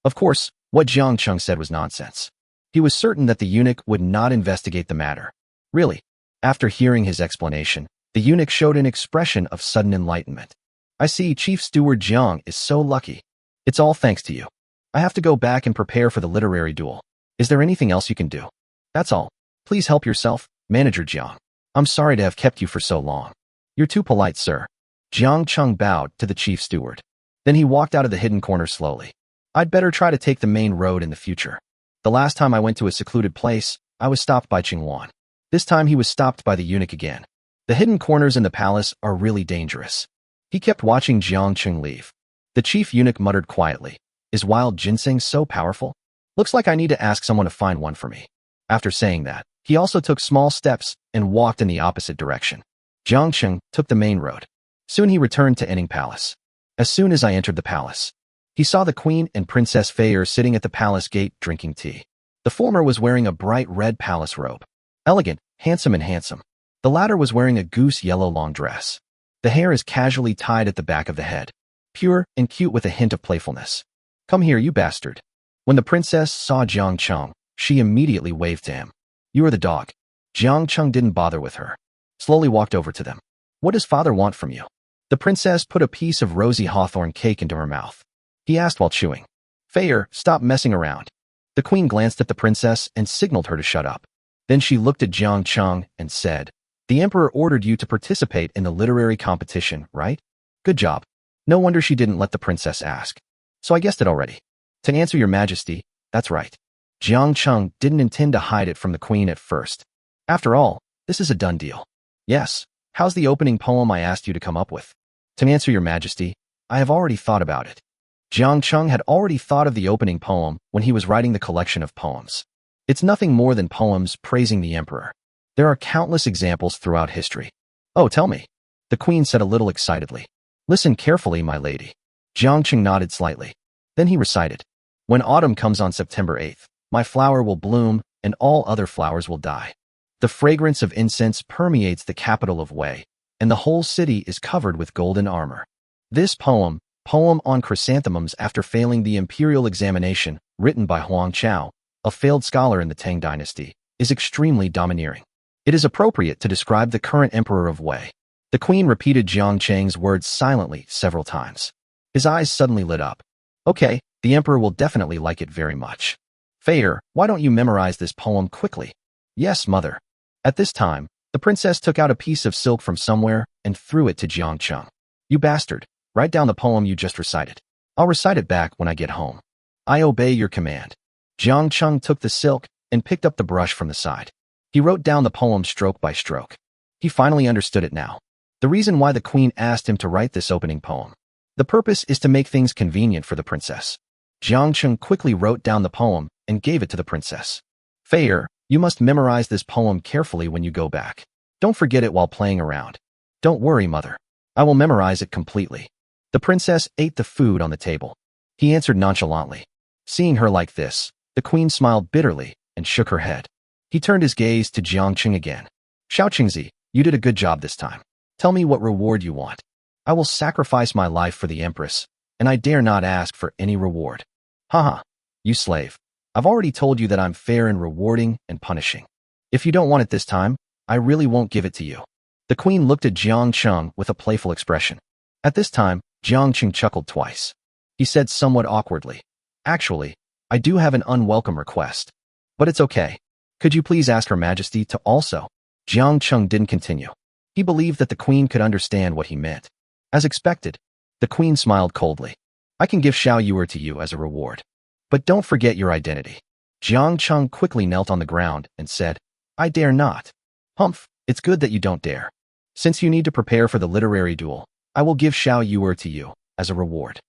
Of course, what Jiang Cheng said was nonsense. He was certain that the eunuch would not investigate the matter. Really, after hearing his explanation, the eunuch showed an expression of sudden enlightenment. I see Chief Steward Jiang is so lucky. It's all thanks to you. I have to go back and prepare for the literary duel. Is there anything else you can do? That's all. Please help yourself, Manager Jiang. I'm sorry to have kept you for so long. You're too polite, sir. Jiang Cheng bowed to the chief steward. Then he walked out of the hidden corner slowly. I'd better try to take the main road in the future. The last time I went to a secluded place, I was stopped by Qingwan. This time he was stopped by the eunuch again. The hidden corners in the palace are really dangerous. He kept watching Jiang Cheng leave. The chief eunuch muttered quietly, Is wild ginseng so powerful? Looks like I need to ask someone to find one for me. After saying that, he also took small steps and walked in the opposite direction. Jiang Cheng took the main road. Soon he returned to Enning Palace. As soon as I entered the palace, he saw the queen and Princess Fei sitting at the palace gate drinking tea. The former was wearing a bright red palace robe. Elegant, handsome and handsome. The latter was wearing a goose yellow long dress. The hair is casually tied at the back of the head. Pure and cute with a hint of playfulness. Come here, you bastard. When the princess saw Jiang Cheng, she immediately waved to him. You are the dog. Jiang Cheng didn't bother with her. Slowly walked over to them. What does father want from you? The princess put a piece of rosy hawthorn cake into her mouth. He asked while chewing. Fei, stop messing around. The queen glanced at the princess and signaled her to shut up. Then she looked at Jiang Cheng and said, the emperor ordered you to participate in the literary competition, right? Good job. No wonder she didn't let the princess ask. So I guessed it already. To answer your majesty, that's right. Jiang Cheng didn't intend to hide it from the queen at first. After all, this is a done deal. Yes, how's the opening poem I asked you to come up with? To answer your majesty, I have already thought about it. Jiang Cheng had already thought of the opening poem when he was writing the collection of poems. It's nothing more than poems praising the emperor. There are countless examples throughout history. Oh, tell me. The queen said a little excitedly. Listen carefully, my lady. Jiang Cheng nodded slightly. Then he recited. When autumn comes on September 8th, my flower will bloom and all other flowers will die. The fragrance of incense permeates the capital of Wei, and the whole city is covered with golden armor. This poem on chrysanthemums after failing the imperial examination, written by Huang Chao, a failed scholar in the Tang dynasty, is extremely domineering. It is appropriate to describe the current emperor of Wei. The queen repeated Jiang Cheng's words silently several times. His eyes suddenly lit up. Okay, the emperor will definitely like it very much. Fei, why don't you memorize this poem quickly? Yes, mother. At this time, the princess took out a piece of silk from somewhere and threw it to Jiang Cheng. You bastard, write down the poem you just recited. I'll recite it back when I get home. I obey your command. Jiang Cheng took the silk and picked up the brush from the side. He wrote down the poem stroke by stroke. He finally understood it now. The reason why the queen asked him to write this opening poem. The purpose is to make things convenient for the princess. Jiang Cheng quickly wrote down the poem and gave it to the princess. Fei, you must memorize this poem carefully when you go back. Don't forget it while playing around. Don't worry, mother. I will memorize it completely. The princess ate the food on the table. He answered nonchalantly. Seeing her like this, the queen smiled bitterly and shook her head. He turned his gaze to Jiang Cheng again. Xiao Qingzi, you did a good job this time. Tell me what reward you want. I will sacrifice my life for the empress, and I dare not ask for any reward. Haha, you slave. I've already told you that I'm fair in rewarding and punishing. If you don't want it this time, I really won't give it to you. The queen looked at Jiang Cheng with a playful expression. At this time, Jiang Cheng chuckled twice. He said somewhat awkwardly, actually, I do have an unwelcome request. But it's okay. Could you please ask Her Majesty to also? Jiang Cheng didn't continue. He believed that the queen could understand what he meant. As expected, the queen smiled coldly. I can give Xiao Yuer to you as a reward. But don't forget your identity. Jiang Cheng quickly knelt on the ground and said, I dare not. Humph, it's good that you don't dare. Since you need to prepare for the literary duel, I will give Xiao Yuer to you as a reward.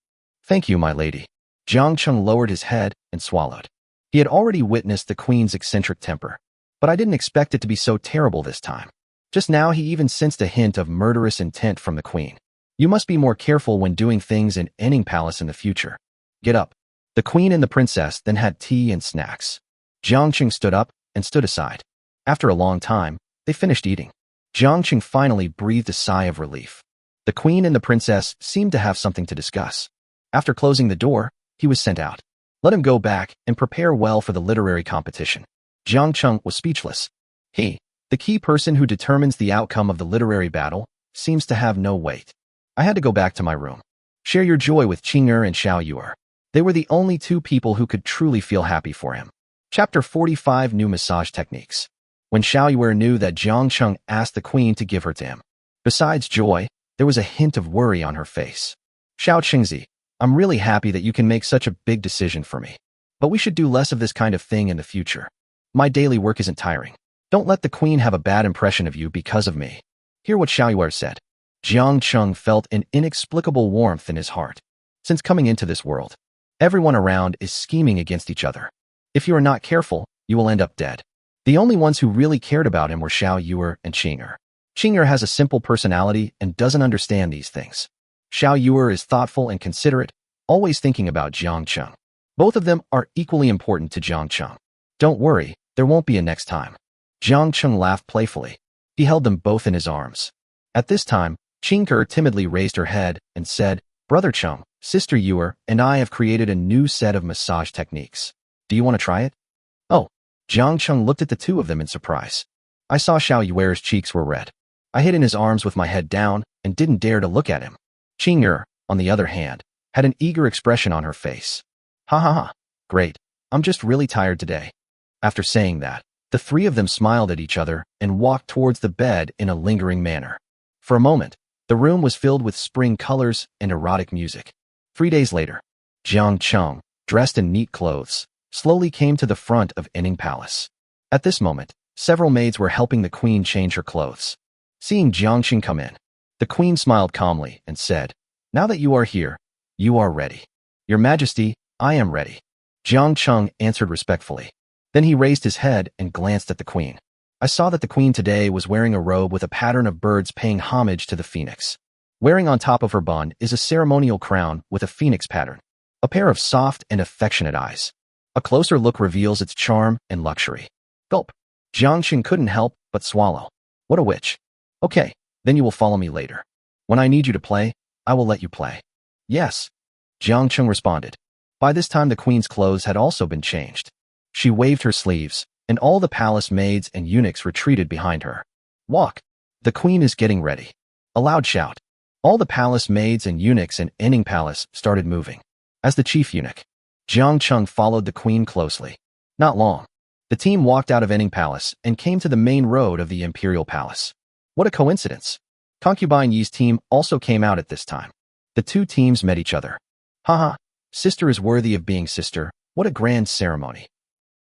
Thank you, my lady. Jiang Cheng lowered his head and swallowed. He had already witnessed the queen's eccentric temper, but I didn't expect it to be so terrible this time. Just now he even sensed a hint of murderous intent from the queen. You must be more careful when doing things in Enning Palace in the future. Get up. The queen and the princess then had tea and snacks. Jiang Cheng stood up and stood aside. After a long time, they finished eating. Jiang Cheng finally breathed a sigh of relief. The queen and the princess seemed to have something to discuss. After closing the door, he was sent out. Let him go back and prepare well for the literary competition. Jiang Cheng was speechless. He, the key person who determines the outcome of the literary battle, seems to have no weight. I had to go back to my room. Share your joy with Qing'er and Xiao Yuer. They were the only two people who could truly feel happy for him. Chapter 45 New Massage Techniques. When Xiao Yuer knew that Jiang Cheng asked the queen to give her to him, besides joy, there was a hint of worry on her face. Xiao Qingzi, I'm really happy that you can make such a big decision for me. But we should do less of this kind of thing in the future. My daily work isn't tiring. Don't let the queen have a bad impression of you because of me. Hear what Xiao Yuer said. Jiang Cheng felt an inexplicable warmth in his heart. Since coming into this world, everyone around is scheming against each other. If you are not careful, you will end up dead. The only ones who really cared about him were Xiao Yuer and Qing'er. Qing'er has a simple personality and doesn't understand these things. Xiao Yuer is thoughtful and considerate, always thinking about Jiang Cheng. Both of them are equally important to Jiang Cheng. Don't worry, there won't be a next time. Jiang Cheng laughed playfully. He held them both in his arms. At this time, Qing'er timidly raised her head and said, Brother Cheng, Sister Yuer, and I have created a new set of massage techniques. Do you want to try it? Oh. Jiang Cheng looked at the two of them in surprise. I saw Xiao Yuer's cheeks were red. I hid in his arms with my head down and didn't dare to look at him. Qing'er, on the other hand, had an eager expression on her face. Ha ha ha. Great. I'm just really tired today. After saying that, the three of them smiled at each other and walked towards the bed in a lingering manner. For a moment, the room was filled with spring colors and erotic music. 3 days later, Jiang Cheng, dressed in neat clothes, slowly came to the front of Enning Palace. At this moment, several maids were helping the queen change her clothes. Seeing Jiang Cheng come in, the queen smiled calmly and said, Now that you are here, you are ready. Your Majesty, I am ready. Jiang Cheng answered respectfully. Then he raised his head and glanced at the queen. I saw that the queen today was wearing a robe with a pattern of birds paying homage to the phoenix. Wearing on top of her bun is a ceremonial crown with a phoenix pattern, a pair of soft and affectionate eyes. A closer look reveals its charm and luxury. Gulp. Jiang Cheng couldn't help but swallow. What a witch. Okay, then you will follow me later. When I need you to play, I will let you play. Yes. Jiang Cheng responded. By this time the queen's clothes had also been changed. She waved her sleeves, and all the palace maids and eunuchs retreated behind her. Walk. The queen is getting ready. A loud shout. All the palace maids and eunuchs in Enning Palace started moving. As the chief eunuch, Jiang Cheng followed the queen closely. Not long. The team walked out of Enning Palace and came to the main road of the Imperial Palace. What a coincidence. Concubine Yi's team also came out at this time. The two teams met each other. Haha, sister is worthy of being sister. What a grand ceremony.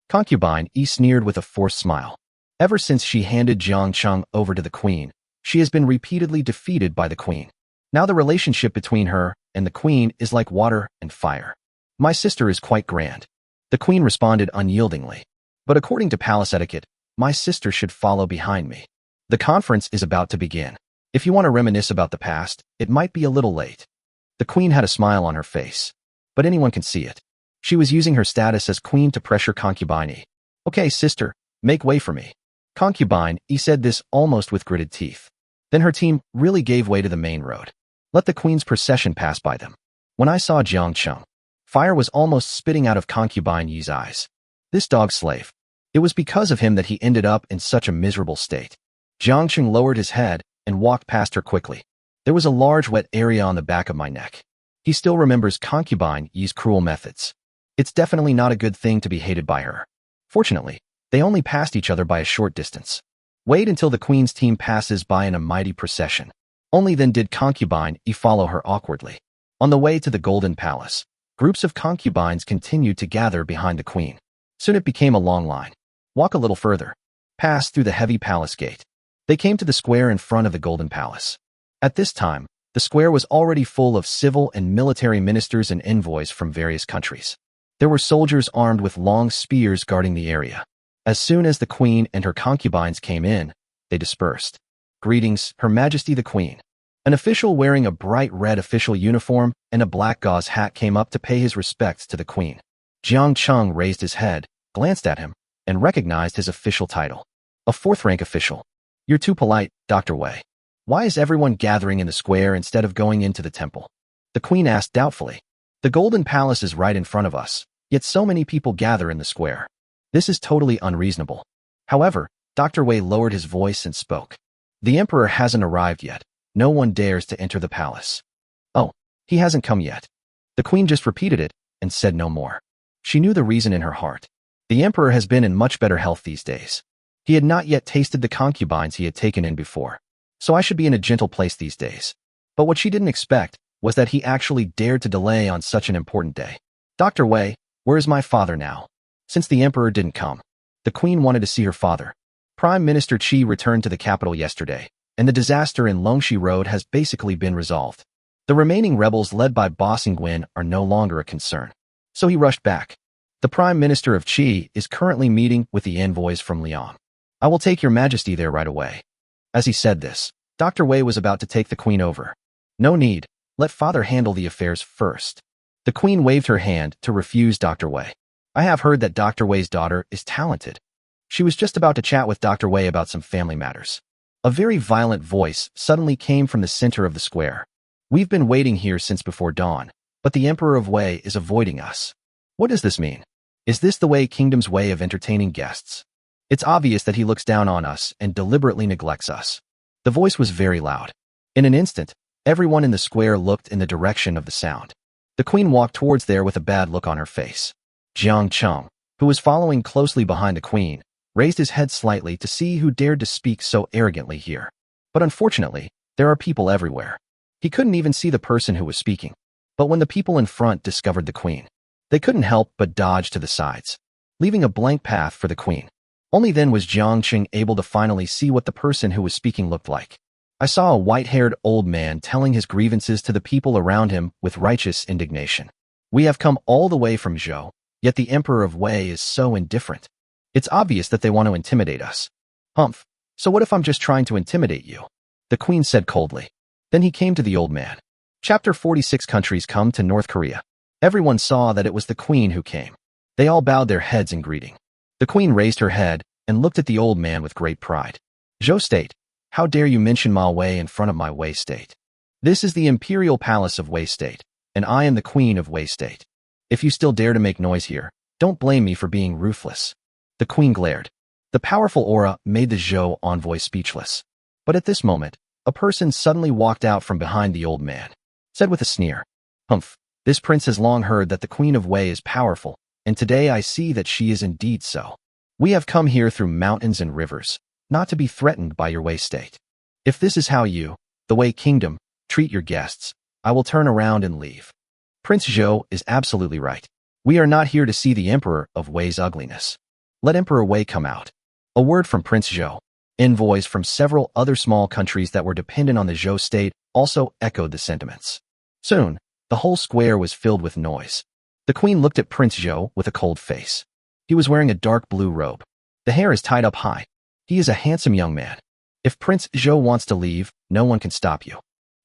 Concubine Yi sneered with a forced smile. Ever since she handed Jiang Cheng over to the queen, she has been repeatedly defeated by the queen. Now the relationship between her and the queen is like water and fire. My sister is quite grand. The queen responded unyieldingly. But according to palace etiquette, my sister should follow behind me. The conference is about to begin. If you want to reminisce about the past, it might be a little late. The queen had a smile on her face. But anyone can see it. She was using her status as queen to pressure Concubine Yi. Okay, sister, make way for me. Concubine Yi said this almost with gritted teeth. Then her team really gave way to the main road. Let the queen's procession pass by them. When I saw Jiang Cheng, fire was almost spitting out of Concubine Yi's eyes. This dog slave. It was because of him that he ended up in such a miserable state. Jiang Cheng lowered his head and walked past her quickly. There was a large wet area on the back of my neck. He still remembers Concubine Yi's cruel methods. It's definitely not a good thing to be hated by her. Fortunately, they only passed each other by a short distance. Wait until the queen's team passes by in a mighty procession. Only then did Concubine Yi follow her awkwardly. On the way to the Golden Palace, groups of concubines continued to gather behind the queen. Soon it became a long line. Walk a little further. Pass through the heavy palace gate. They came to the square in front of the Golden Palace. At this time, the square was already full of civil and military ministers and envoys from various countries. There were soldiers armed with long spears guarding the area. As soon as the queen and her concubines came in, they dispersed. Greetings, Her Majesty the Queen. An official wearing a bright red official uniform and a black gauze hat came up to pay his respects to the queen. Jiang Cheng raised his head, glanced at him, and recognized his official title. A fourth-rank official. You're too polite, Dr. Wei. Why is everyone gathering in the square instead of going into the temple? The queen asked doubtfully. The Golden Palace is right in front of us, yet so many people gather in the square. This is totally unreasonable. However, Dr. Wei lowered his voice and spoke. The emperor hasn't arrived yet. No one dares to enter the palace. Oh, he hasn't come yet. The queen just repeated it and said no more. She knew the reason in her heart. The emperor has been in much better health these days. He had not yet tasted the concubines he had taken in before. So I should be in a gentle place these days. But what she didn't expect was that he actually dared to delay on such an important day. Dr. Wei, where is my father now? Since the emperor didn't come, the queen wanted to see her father. Prime Minister Qi returned to the capital yesterday, and the disaster in Longxi Road has basically been resolved. The remaining rebels led by Ba Singwen are no longer a concern. So he rushed back. The Prime Minister of Qi is currently meeting with the envoys from Liang. I will take your Majesty there right away. As he said this, Dr. Wei was about to take the queen over. No need. Let father handle the affairs first. The queen waved her hand to refuse Dr. Wei. I have heard that Dr. Wei's daughter is talented. She was just about to chat with Dr. Wei about some family matters. A very violent voice suddenly came from the center of the square. We've been waiting here since before dawn, but the Emperor of Wei is avoiding us. What does this mean? Is this the Wei Kingdom's way of entertaining guests? It's obvious that he looks down on us and deliberately neglects us. The voice was very loud. In an instant, everyone in the square looked in the direction of the sound. The queen walked towards there with a bad look on her face. Jiang Cheng, who was following closely behind the queen, raised his head slightly to see who dared to speak so arrogantly here. But unfortunately, there are people everywhere. He couldn't even see the person who was speaking. But when the people in front discovered the queen, they couldn't help but dodge to the sides, leaving a blank path for the queen. Only then was Jiang Cheng able to finally see what the person who was speaking looked like. I saw a white-haired old man telling his grievances to the people around him with righteous indignation. We have come all the way from Zhou, yet the Emperor of Wei is so indifferent. It's obvious that they want to intimidate us. Humph, so what if I'm just trying to intimidate you? The queen said coldly. Then he came to the old man. Chapter 46 Countries come to North Korea. Everyone saw that it was the queen who came. They all bowed their heads in greeting. The queen raised her head and looked at the old man with great pride. Zhou State, how dare you mention Ma Wei in front of my Wei State? This is the imperial palace of Wei State, and I am the queen of Wei State. If you still dare to make noise here, don't blame me for being ruthless. The queen glared. The powerful aura made the Zhou envoy speechless. But at this moment, a person suddenly walked out from behind the old man, said with a sneer, Humph, this prince has long heard that the queen of Wei is powerful, and today I see that she is indeed so. We have come here through mountains and rivers, not to be threatened by your Wei State. If this is how you, the Wei Kingdom, treat your guests, I will turn around and leave. Prince Zhou is absolutely right. We are not here to see the Emperor of Wei's ugliness. Let Emperor Wei come out. A word from Prince Zhou. Envoys from several other small countries that were dependent on the Zhou state also echoed the sentiments. Soon, the whole square was filled with noise. The queen looked at Prince Zhou with a cold face. He was wearing a dark blue robe. The hair is tied up high. He is a handsome young man. If Prince Zhou wants to leave, no one can stop you.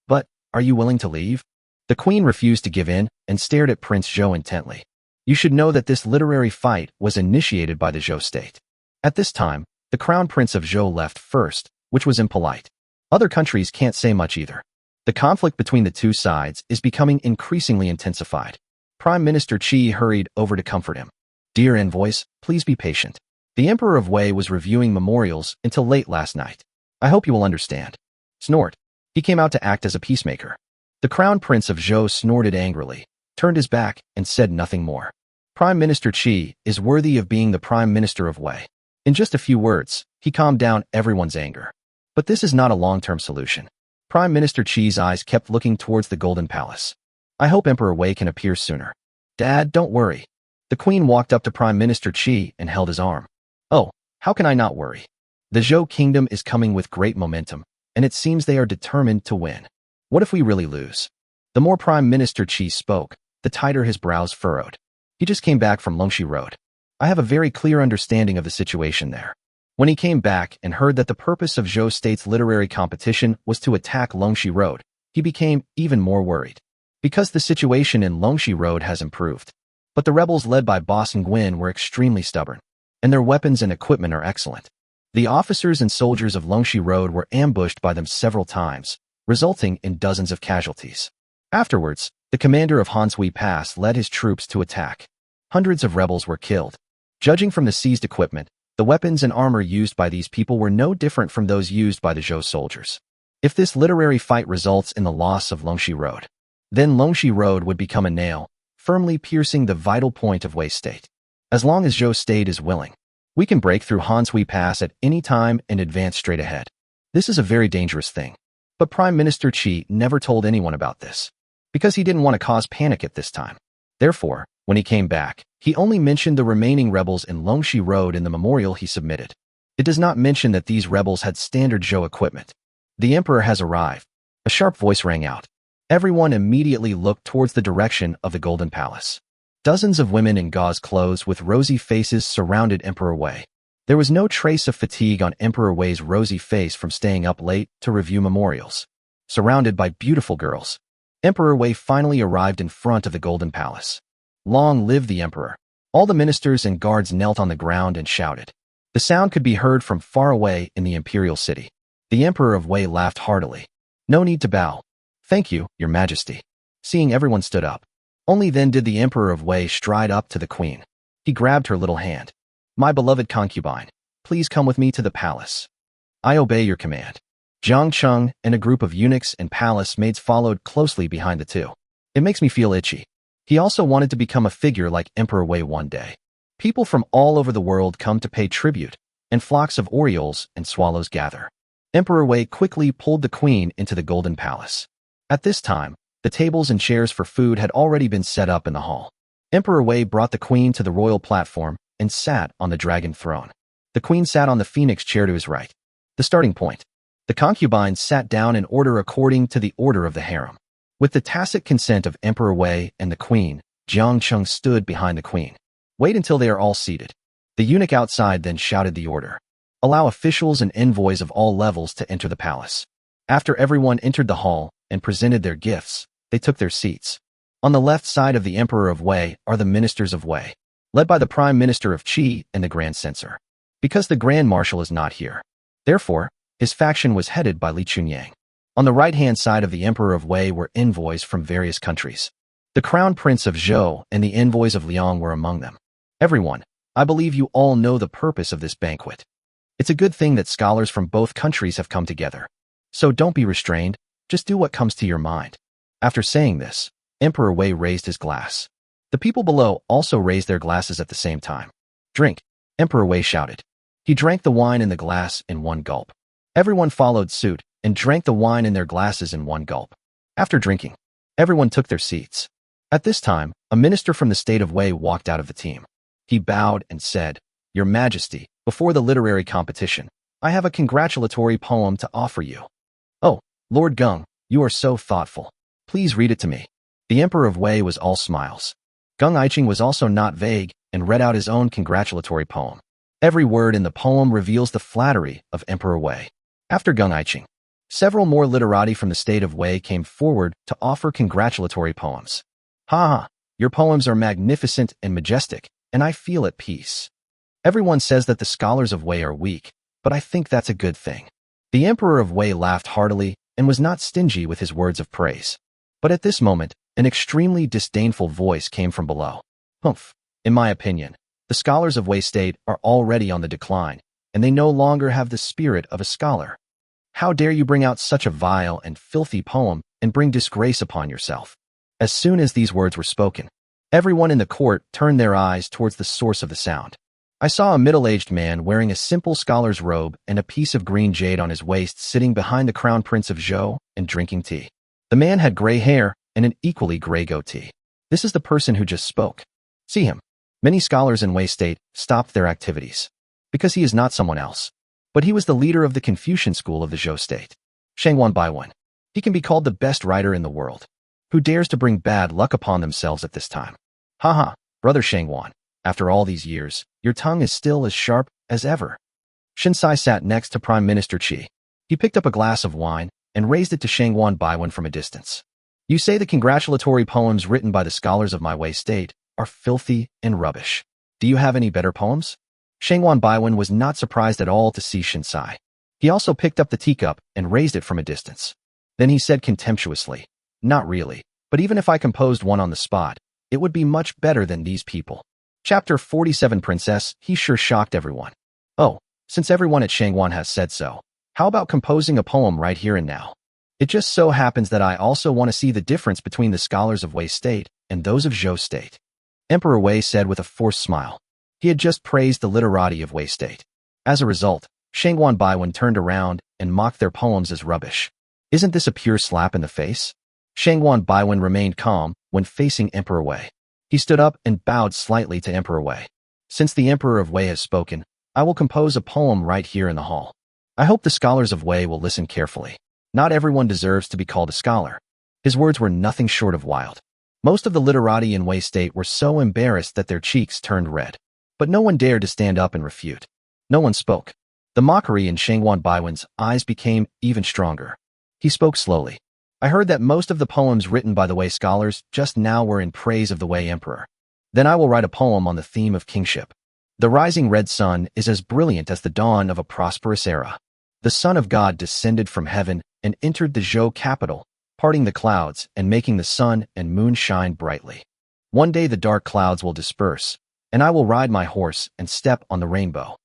But, are you willing to leave? The queen refused to give in and stared at Prince Zhou intently. You should know that this literary fight was initiated by the Zhou state. At this time, the crown prince of Zhou left first, which was impolite. Other countries can't say much either. The conflict between the two sides is becoming increasingly intensified. Prime Minister Qi hurried over to comfort him. Dear envoys, please be patient. The Emperor of Wei was reviewing memorials until late last night. I hope you will understand. Snort. He came out to act as a peacemaker. The crown prince of Zhou snorted angrily, turned his back, and said nothing more. Prime Minister Qi is worthy of being the Prime Minister of Wei. In just a few words, he calmed down everyone's anger. But this is not a long-term solution. Prime Minister Qi's eyes kept looking towards the Golden Palace. I hope Emperor Wei can appear sooner. Dad, don't worry. The queen walked up to Prime Minister Qi and held his arm. Oh, how can I not worry? The Zhou kingdom is coming with great momentum, and it seems they are determined to win. What if we really lose? The more Prime Minister Qi spoke, the tighter his brows furrowed. He just came back from Longxi Road. I have a very clear understanding of the situation there. When he came back and heard that the purpose of Zhou State's literary competition was to attack Longxi Road, he became even more worried. Because the situation in Longxi Road has improved. But the rebels led by Boss Nguyen were extremely stubborn, and their weapons and equipment are excellent. The officers and soldiers of Longxi Road were ambushed by them several times, resulting in dozens of casualties. Afterwards, the commander of Hansui Pass led his troops to attack. Hundreds of rebels were killed. Judging from the seized equipment, the weapons and armor used by these people were no different from those used by the Zhou soldiers. If this literary fight results in the loss of Longxi Road, then Longxi Road would become a nail, firmly piercing the vital point of Wei State. As long as Zhou State is willing, we can break through Hansui Pass at any time and advance straight ahead. This is a very dangerous thing. But Prime Minister Qi never told anyone about this, because he didn't want to cause panic at this time. Therefore, when he came back, he only mentioned the remaining rebels in Longxi Road in the memorial he submitted. It does not mention that these rebels had standard Zhou equipment. The Emperor has arrived. A sharp voice rang out. Everyone immediately looked towards the direction of the Golden Palace. Dozens of women in gauze clothes with rosy faces surrounded Emperor Wei. There was no trace of fatigue on Emperor Wei's rosy face from staying up late to review memorials. Surrounded by beautiful girls, Emperor Wei finally arrived in front of the Golden Palace. Long live the Emperor! All the ministers and guards knelt on the ground and shouted. The sound could be heard from far away in the imperial city. The Emperor of Wei laughed heartily. No need to bow. Thank you, Your Majesty. Seeing everyone stood up. Only then did the Emperor of Wei stride up to the queen. He grabbed her little hand. My beloved concubine, please come with me to the palace. I obey your command. Jiang Cheng and a group of eunuchs and palace maids followed closely behind the two. It makes me feel itchy. He also wanted to become a figure like Emperor Wei one day. People from all over the world come to pay tribute, and flocks of orioles and swallows gather. Emperor Wei quickly pulled the queen into the Golden Palace. At this time, the tables and chairs for food had already been set up in the hall. Emperor Wei brought the queen to the royal platform and sat on the dragon throne. The queen sat on the phoenix chair to his right, the starting point. The concubines sat down in order according to the order of the harem. With the tacit consent of Emperor Wei and the queen, Jiang Cheng stood behind the queen. Wait until they are all seated. The eunuch outside then shouted the order. Allow officials and envoys of all levels to enter the palace. After everyone entered the hall and presented their gifts, they took their seats. On the left side of the Emperor of Wei are the ministers of Wei, led by the Prime Minister of Qi and the Grand Censor. Because the Grand Marshal is not here. Therefore, his faction was headed by Li Chunyang. On the right-hand side of the Emperor of Wei were envoys from various countries. The Crown Prince of Zhou and the envoys of Liang were among them. Everyone, I believe you all know the purpose of this banquet. It's a good thing that scholars from both countries have come together. So don't be restrained, just do what comes to your mind. After saying this, Emperor Wei raised his glass. The people below also raised their glasses at the same time. Drink, Emperor Wei shouted. He drank the wine in the glass in one gulp. Everyone followed suit and drank the wine in their glasses in one gulp. After drinking, everyone took their seats. At this time, a minister from the state of Wei walked out of the team. He bowed and said, Your Majesty, before the literary competition, I have a congratulatory poem to offer you. Oh, Lord Geng, you are so thoughtful. Please read it to me. The Emperor of Wei was all smiles. Geng Aiqing was also not vague and read out his own congratulatory poem. Every word in the poem reveals the flattery of Emperor Wei. After Geng Aiqing, several more literati from the state of Wei came forward to offer congratulatory poems. Ha! Your poems are magnificent and majestic, and I feel at peace. Everyone says that the scholars of Wei are weak, but I think that's a good thing. The Emperor of Wei laughed heartily and was not stingy with his words of praise. But at this moment, an extremely disdainful voice came from below. Humph! In my opinion, the scholars of Wei State are already on the decline, and they no longer have the spirit of a scholar. How dare you bring out such a vile and filthy poem and bring disgrace upon yourself? As soon as these words were spoken, everyone in the court turned their eyes towards the source of the sound. I saw a middle-aged man wearing a simple scholar's robe and a piece of green jade on his waist sitting behind the Crown Prince of Zhou and drinking tea. The man had gray hair and an equally gray goatee. This is the person who just spoke. See him. Many scholars in Wei State stopped their activities because he is not someone else. But he was the leader of the Confucian school of the Zhou State. Shangwan Baiwen. He can be called the best writer in the world. Who dares to bring bad luck upon themselves at this time? Haha, brother Shangwan. After all these years, your tongue is still as sharp as ever. Shinsai sat next to Prime Minister Qi. He picked up a glass of wine and raised it to Shangwan Baiwen from a distance. You say the congratulatory poems written by the scholars of my Wei State are filthy and rubbish. Do you have any better poems? Shangwan Baiwen was not surprised at all to see Shinsai. He also picked up the teacup and raised it from a distance. Then he said contemptuously, Not really, but even if I composed one on the spot, it would be much better than these people. Chapter 47 Princess, he sure shocked everyone. Oh, since everyone at Shangwan has said so, how about composing a poem right here and now? It just so happens that I also want to see the difference between the scholars of Wei State and those of Zhou State. Emperor Wei said with a forced smile. He had just praised the literati of Wei State. As a result, Shangwan Baiwen turned around and mocked their poems as rubbish. Isn't this a pure slap in the face? Shangwan Baiwen remained calm when facing Emperor Wei. He stood up and bowed slightly to Emperor Wei. Since the Emperor of Wei has spoken, I will compose a poem right here in the hall. I hope the scholars of Wei will listen carefully. Not everyone deserves to be called a scholar. His words were nothing short of wild. Most of the literati in Wei State were so embarrassed that their cheeks turned red. But no one dared to stand up and refute. No one spoke. The mockery in Shangwan Baiwen's eyes became even stronger. He spoke slowly. I heard that most of the poems written by the Wei scholars just now were in praise of the Wei emperor. Then I will write a poem on the theme of kingship. The rising red sun is as brilliant as the dawn of a prosperous era. The Son of God descended from heaven and entered the Zhou capital, parting the clouds and making the sun and moon shine brightly. One day the dark clouds will disperse, and I will ride my horse and step on the rainbow.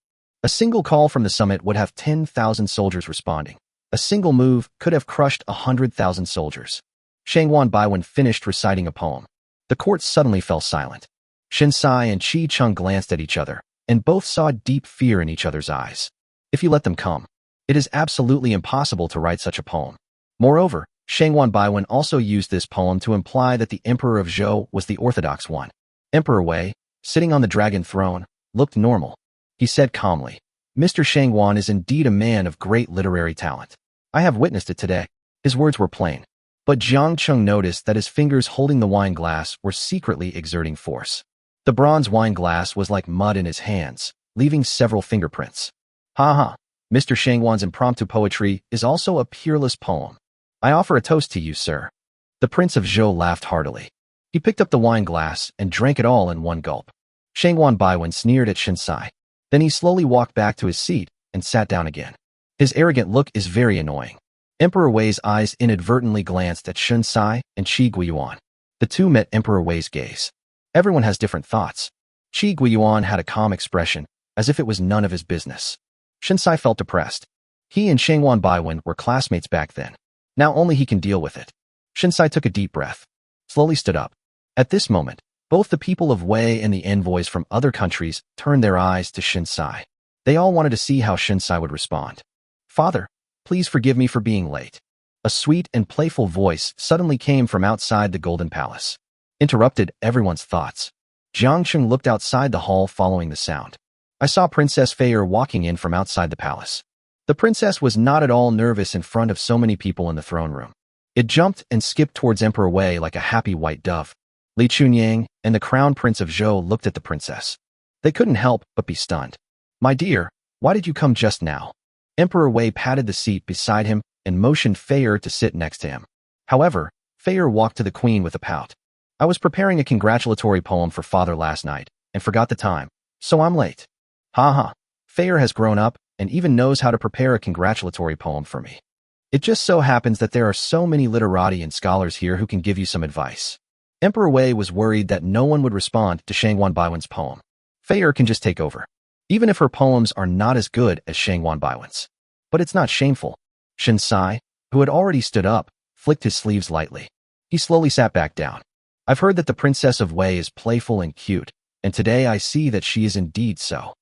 A single call from the summit would have 10,000 soldiers responding. A single move could have crushed 100,000 soldiers. Shangwan Baiwen finished reciting a poem. The court suddenly fell silent. Shinsai and Qi Cheng glanced at each other, and both saw deep fear in each other's eyes. If you let them come, it is absolutely impossible to write such a poem. Moreover, Shangwan Baiwen also used this poem to imply that the Emperor of Zhou was the orthodox one. Emperor Wei, sitting on the dragon throne, looked normal. He said calmly, "Mr. Shangwan is indeed a man of great literary talent. I have witnessed it today." His words were plain. But Jiang Cheng noticed that his fingers holding the wine glass were secretly exerting force. The bronze wine glass was like mud in his hands, leaving several fingerprints. Ha ha, Mr. Shangwan's impromptu poetry is also a peerless poem. I offer a toast to you, sir. The Prince of Zhou laughed heartily. He picked up the wine glass and drank it all in one gulp. Shangwan Baiwen sneered at Shinsai. Then he slowly walked back to his seat and sat down again. His arrogant look is very annoying. Emperor Wei's eyes inadvertently glanced at Shinsai and Qi Guiyuan. The two met Emperor Wei's gaze. Everyone has different thoughts. Qi Guiyuan had a calm expression, as if it was none of his business. Shinsai felt depressed. He and Shangwan Baiwen were classmates back then. Now only he can deal with it. Shinsai took a deep breath, slowly stood up. At this moment, both the people of Wei and the envoys from other countries turned their eyes to Shinsai. They all wanted to see how Shinsai would respond. "Father, please forgive me for being late." A sweet and playful voice suddenly came from outside the Golden Palace. Interrupted everyone's thoughts. Jiang Cheng looked outside the hall following the sound. I saw Princess Feier walking in from outside the palace. The princess was not at all nervous in front of so many people in the throne room. It jumped and skipped towards Emperor Wei like a happy white dove. Li Chunyang and the crown prince of Zhou looked at the princess. They couldn't help but be stunned. "My dear, why did you come just now?" Emperor Wei patted the seat beside him and motioned Feier to sit next to him. However, Feier walked to the queen with a pout. "I was preparing a congratulatory poem for father last night and forgot the time, so I'm late." Ha ha. Feier has grown up and even knows how to prepare a congratulatory poem for me. It just so happens that there are so many literati and scholars here who can give you some advice. Emperor Wei was worried that no one would respond to Shangwan Baiwen's poem. Feier can just take over, even if her poems are not as good as Shangwan Baiwen's. But it's not shameful. Shinsai, who had already stood up, flicked his sleeves lightly. He slowly sat back down. "I've heard that the Princess of Wei is playful and cute, and today I see that she is indeed so.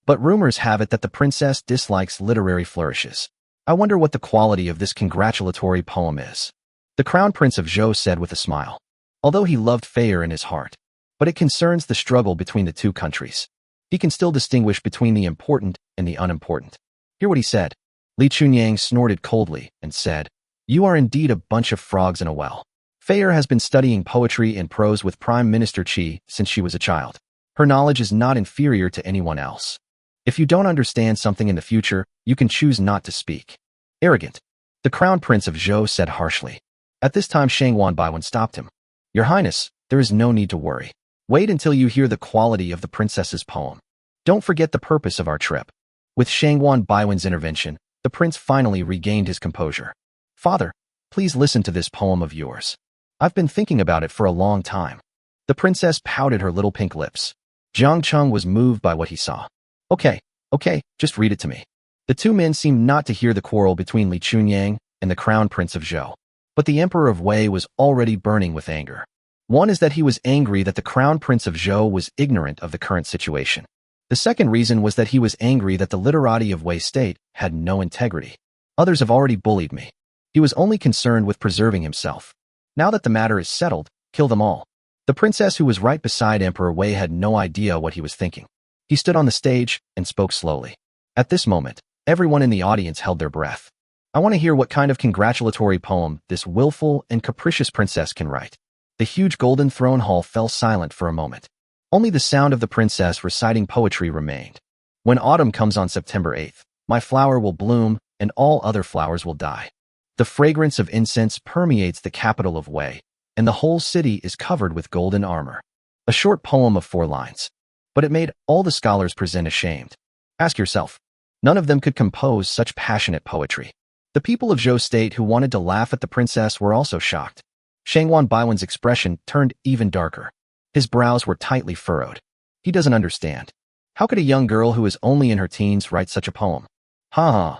But rumors have it that the princess dislikes literary flourishes. I wonder what the quality of this congratulatory poem is." The Crown Prince of Zhou said with a smile. Although he loved Feier in his heart, but it concerns the struggle between the two countries. He can still distinguish between the important and the unimportant. Hear what he said. Li Chunyang snorted coldly and said, "You are indeed a bunch of frogs in a well." Feier has been studying poetry and prose with Prime Minister Qi since she was a child. Her knowledge is not inferior to anyone else. If you don't understand something in the future, you can choose not to speak. Arrogant. The Crown Prince of Zhou said harshly. At this time Shangwan Baiwen stopped him. "Your Highness, there is no need to worry. Wait until you hear the quality of the princess's poem. Don't forget the purpose of our trip." With Shangwan Baiwen's intervention, the prince finally regained his composure. "Father, please listen to this poem of yours. I've been thinking about it for a long time." The princess pouted her little pink lips. Jiang Cheng was moved by what he saw. Okay, just read it to me." The two men seemed not to hear the quarrel between Li Chunyang and the Crown Prince of Zhou. But the Emperor of Wei was already burning with anger. One is that he was angry that the Crown Prince of Zhou was ignorant of the current situation. The second reason was that he was angry that the literati of Wei State had no integrity. "Others have already bullied me." He was only concerned with preserving himself. Now that the matter is settled, kill them all. The princess who was right beside Emperor Wei had no idea what he was thinking. He stood on the stage and spoke slowly. At this moment, everyone in the audience held their breath. I want to hear what kind of congratulatory poem this willful and capricious princess can write. The huge golden throne hall fell silent for a moment. Only the sound of the princess reciting poetry remained. When autumn comes on September 8th, my flower will bloom and all other flowers will die. The fragrance of incense permeates the capital of Wei, and the whole city is covered with golden armor. A short poem of 4 lines. But it made all the scholars present ashamed. Ask yourself, none of them could compose such passionate poetry. The people of Zhou State who wanted to laugh at the princess were also shocked. Shangwan Baiwen's expression turned even darker. His brows were tightly furrowed. He doesn't understand. How could a young girl who is only in her teens write such a poem? Ha ha.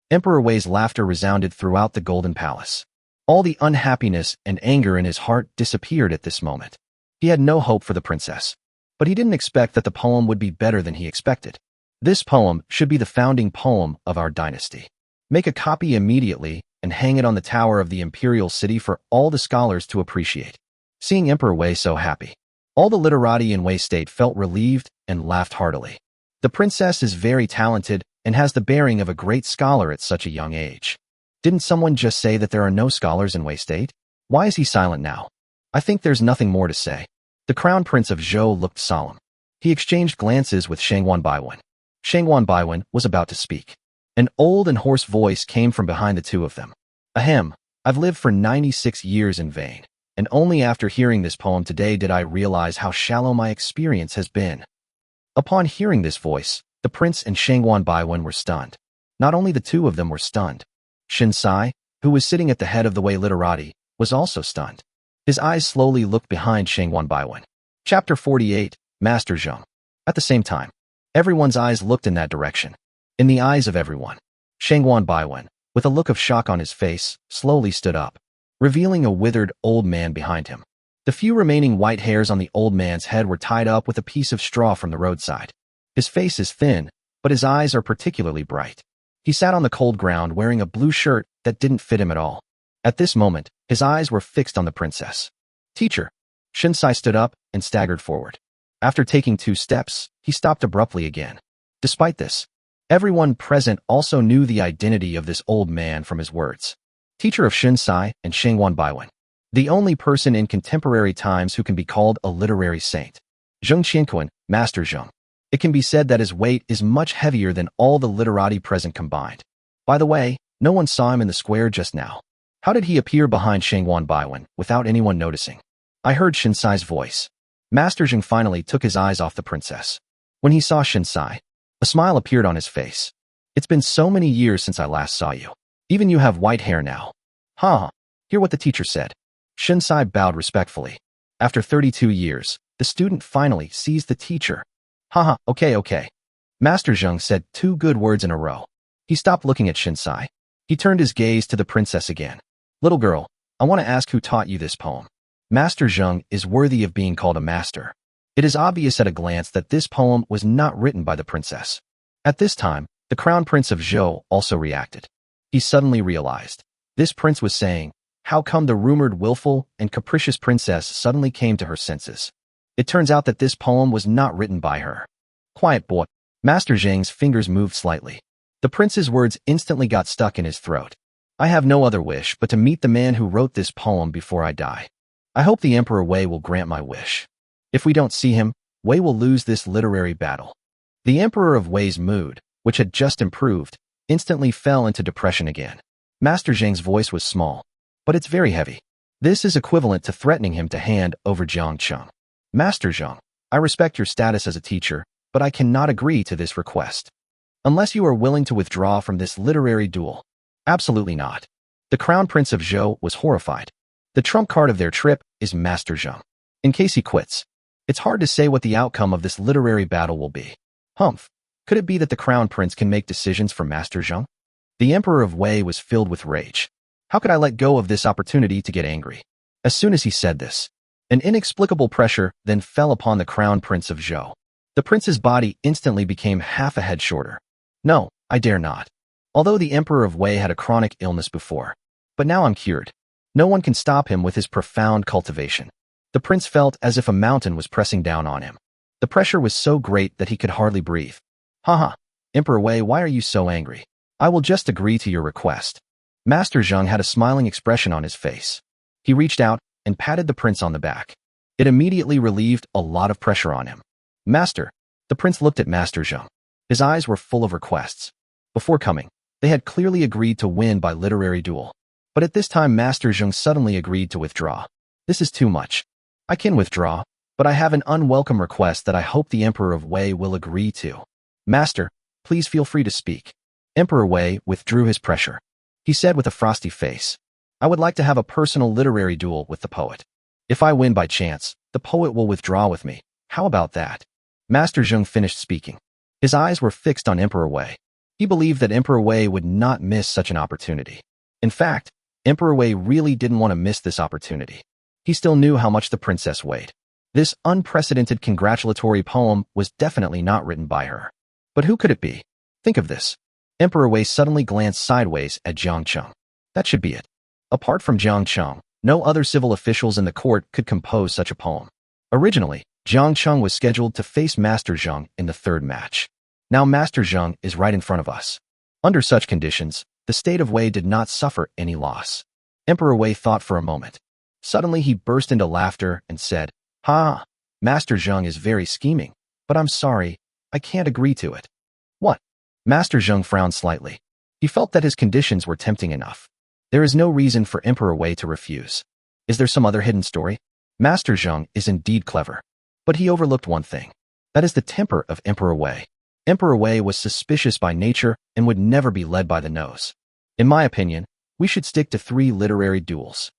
Emperor Wei's laughter resounded throughout the Golden Palace. All the unhappiness and anger in his heart disappeared at this moment. He had no hope for the princess. But he didn't expect that the poem would be better than he expected. This poem should be the founding poem of our dynasty. Make a copy immediately and hang it on the tower of the imperial city for all the scholars to appreciate. Seeing Emperor Wei so happy, all the literati in Wei State felt relieved and laughed heartily. The princess is very talented and has the bearing of a great scholar at such a young age. Didn't someone just say that there are no scholars in Wei State? Why is he silent now? I think there's nothing more to say. The crown prince of Zhou looked solemn. He exchanged glances with Shangwan Baiwen. Shangwan Baiwen was about to speak. An old and hoarse voice came from behind the two of them. Ahem, I've lived for 96 years in vain, and only after hearing this poem today did I realize how shallow my experience has been. Upon hearing this voice, the prince and Shangwan Baiwen were stunned. Not only the two of them were stunned. Shin Sai, who was sitting at the head of the Wei literati, was also stunned. His eyes slowly looked behind Shangwan Baiwen. Chapter 48, Master Zheng. At the same time, everyone's eyes looked in that direction. In the eyes of everyone, Shangwan Baiwen, with a look of shock on his face, slowly stood up, revealing a withered old man behind him. The few remaining white hairs on the old man's head were tied up with a piece of straw from the roadside. His face is thin, but his eyes are particularly bright. He sat on the cold ground wearing a blue shirt that didn't fit him at all. At this moment, his eyes were fixed on the princess. Teacher. Shin Sai stood up and staggered forward. After taking 2 steps, he stopped abruptly again. Despite this, everyone present also knew the identity of this old man from his words. Teacher of Shin Sai and Shangwan Baiwen. The only person in contemporary times who can be called a literary saint. Zheng Qianquan, Master Zheng. It can be said that his weight is much heavier than all the literati present combined. By the way, no one saw him in the square just now. How did he appear behind Shangwan Baiwen without anyone noticing? I heard Shin Sai's voice. Master Zheng finally took his eyes off the princess. When he saw Shin Sai, a smile appeared on his face. It's been so many years since I last saw you. Even you have white hair now. Huh. Hear what the teacher said. Shin Sai bowed respectfully. After 32 years, the student finally sees the teacher. Haha, okay. Master Zheng said 2 good words in a row. He stopped looking at Shin Sai. He turned his gaze to the princess again. Little girl, I want to ask who taught you this poem. Master Zheng is worthy of being called a master. It is obvious at a glance that this poem was not written by the princess. At this time, the crown prince of Zhou also reacted. He suddenly realized. This prince was saying, how come the rumored willful and capricious princess suddenly came to her senses? It turns out that this poem was not written by her. Quiet boy. Master Zheng's fingers moved slightly. The prince's words instantly got stuck in his throat. I have no other wish but to meet the man who wrote this poem before I die. I hope the Emperor Wei will grant my wish. If we don't see him, Wei will lose this literary battle. The Emperor of Wei's mood, which had just improved, instantly fell into depression again. Master Zheng's voice was small, but it's very heavy. This is equivalent to threatening him to hand over Jiang Cheng. Master Zheng, I respect your status as a teacher, but I cannot agree to this request. Unless you are willing to withdraw from this literary duel. Absolutely not. The Crown Prince of Zhou was horrified. The trump card of their trip is Master Zheng. In case he quits, it's hard to say what the outcome of this literary battle will be. Humph. Could it be that the Crown Prince can make decisions for Master Zheng? The Emperor of Wei was filled with rage. How could I let go of this opportunity to get angry? As soon as he said this, an inexplicable pressure then fell upon the Crown Prince of Zhou. The prince's body instantly became half a head shorter. No, I dare not. Although the Emperor of Wei had a chronic illness before, but now I'm cured. No one can stop him with his profound cultivation. The prince felt as if a mountain was pressing down on him. The pressure was so great that he could hardly breathe. Haha, Emperor Wei, why are you so angry? I will just agree to your request. Master Zheng had a smiling expression on his face. He reached out and patted the prince on the back. It immediately relieved a lot of pressure on him. Master, the prince looked at Master Zheng. His eyes were full of requests. Before coming, they had clearly agreed to win by literary duel. But at this time Master Zheng suddenly agreed to withdraw. This is too much. I can withdraw, but I have an unwelcome request that I hope the Emperor of Wei will agree to. Master, please feel free to speak. Emperor Wei withdrew his pressure. He said with a frosty face, I would like to have a personal literary duel with the poet. If I win by chance, the poet will withdraw with me. How about that? Master Zheng finished speaking. His eyes were fixed on Emperor Wei. He believed that Emperor Wei would not miss such an opportunity. In fact, Emperor Wei really didn't want to miss this opportunity. He still knew how much the princess weighed. This unprecedented congratulatory poem was definitely not written by her. But who could it be? Think of this. Emperor Wei suddenly glanced sideways at Jiang Cheng. That should be it. Apart from Jiang Cheng, no other civil officials in the court could compose such a poem. Originally, Jiang Cheng was scheduled to face Master Zheng in the third match. Now Master Zheng is right in front of us. Under such conditions, the state of Wei did not suffer any loss. Emperor Wei thought for a moment. Suddenly he burst into laughter and said, Ha! Master Zheng is very scheming, but I'm sorry, I can't agree to it. What? Master Zheng frowned slightly. He felt that his conditions were tempting enough. There is no reason for Emperor Wei to refuse. Is there some other hidden story? Master Zheng is indeed clever. But he overlooked one thing. That is the temper of Emperor Wei. Emperor Wei was suspicious by nature and would never be led by the nose. In my opinion, we should stick to 3 literary duels.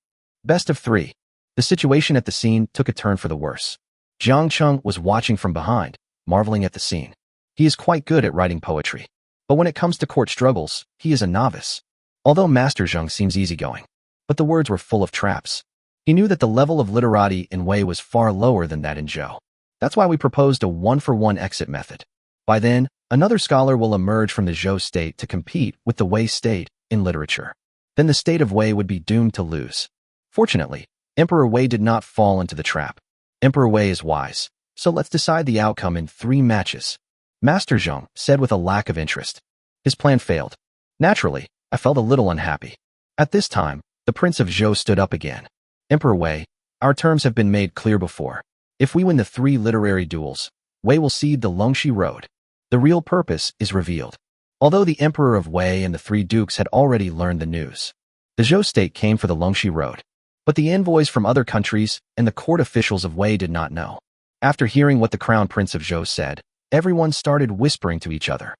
Best of 3. The situation at the scene took a turn for the worse. Jiang Cheng was watching from behind, marveling at the scene. He is quite good at writing poetry. But when it comes to court struggles, he is a novice. Although Master Zheng seems easygoing, but the words were full of traps. He knew that the level of literati in Wei was far lower than that in Zhou. That's why we proposed a 1-for-1 exit method. By then, another scholar will emerge from the Zhou state to compete with the Wei state in literature. Then the state of Wei would be doomed to lose. Fortunately, Emperor Wei did not fall into the trap. Emperor Wei is wise, so let's decide the outcome in 3 matches. Master Zheng said with a lack of interest. His plan failed. Naturally, I felt a little unhappy. At this time, the Prince of Zhou stood up again. Emperor Wei, our terms have been made clear before. If we win the 3 literary duels, Wei will cede the Longxi Road. The real purpose is revealed. Although the Emperor of Wei and the 3 dukes had already learned the news, the Zhou state came for the Longxi Road. But the envoys from other countries and the court officials of Wei did not know. After hearing what the Crown Prince of Zhou said, everyone started whispering to each other.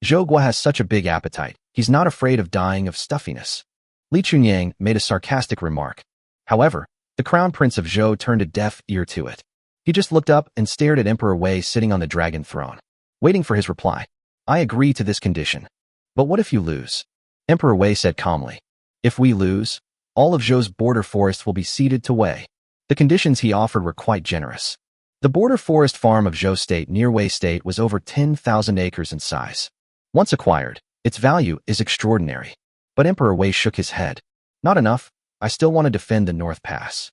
Zhou Gua has such a big appetite, he's not afraid of dying of stuffiness. Li Chunyang made a sarcastic remark. However, the Crown Prince of Zhou turned a deaf ear to it. He just looked up and stared at Emperor Wei sitting on the dragon throne, waiting for his reply. I agree to this condition. But what if you lose? Emperor Wei said calmly. If we lose, all of Zhou's border forests will be ceded to Wei. The conditions he offered were quite generous. The border forest farm of Zhou State near Wei State was over 10,000 acres in size. Once acquired, its value is extraordinary. But Emperor Wei shook his head. Not enough, I still want to defend the North Pass.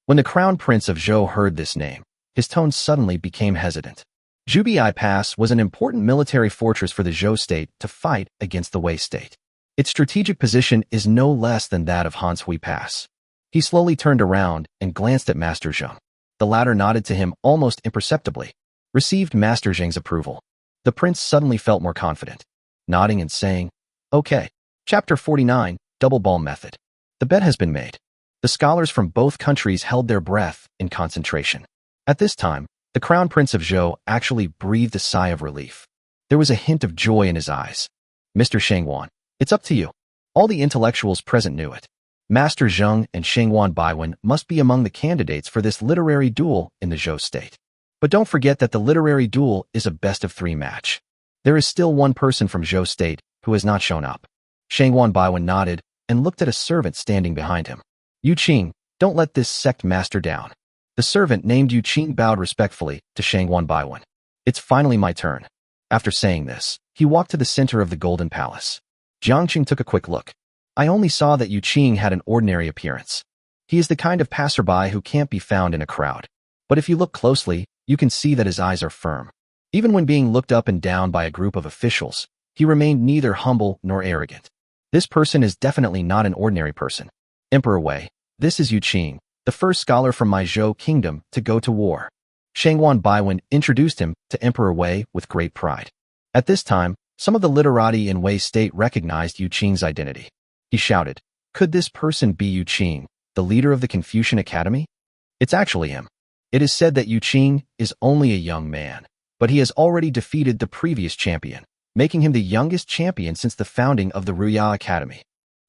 When the Crown Prince of Zhou heard this name, his tone suddenly became hesitant. Zhubiai Pass was an important military fortress for the Zhou State to fight against the Wei State. Its strategic position is no less than that of Hanshui Pass. He slowly turned around and glanced at Master Zheng. The latter nodded to him almost imperceptibly, received Master Zheng's approval. The prince suddenly felt more confident, nodding and saying, Okay. Chapter 49, Double Ball Method. The bet has been made. The scholars from both countries held their breath in concentration. At this time, the Crown Prince of Zhou actually breathed a sigh of relief. There was a hint of joy in his eyes. Mr. Shangwan, it's up to you. All the intellectuals present knew it. Master Zheng and Shangwan Baiwen must be among the candidates for this literary duel in the Zhou state. But don't forget that the literary duel is a best-of-3 match. There is still one person from Zhou state who has not shown up. Shangwan Baiwen nodded and looked at a servant standing behind him. Yu Qing, don't let this sect master down. The servant named Yu Qing bowed respectfully to Shangwan Baiwen. It's finally my turn. After saying this, he walked to the center of the Golden Palace. Jiang Qing took a quick look. I only saw that Yu Qing had an ordinary appearance. He is the kind of passerby who can't be found in a crowd. But if you look closely, you can see that his eyes are firm. Even when being looked up and down by a group of officials, he remained neither humble nor arrogant. This person is definitely not an ordinary person. Emperor Wei, this is Yu Qing, the first scholar from my Zhou kingdom to go to war. Shangguan Baiwen introduced him to Emperor Wei with great pride. At this time, some of the literati in Wei state recognized Yu Qing's identity. He shouted, "Could this person be Yu Qing, the leader of the Confucian Academy?" It's actually him. It is said that Yu Qing is only a young man, but he has already defeated the previous champion, making him the youngest champion since the founding of the Ruya Academy.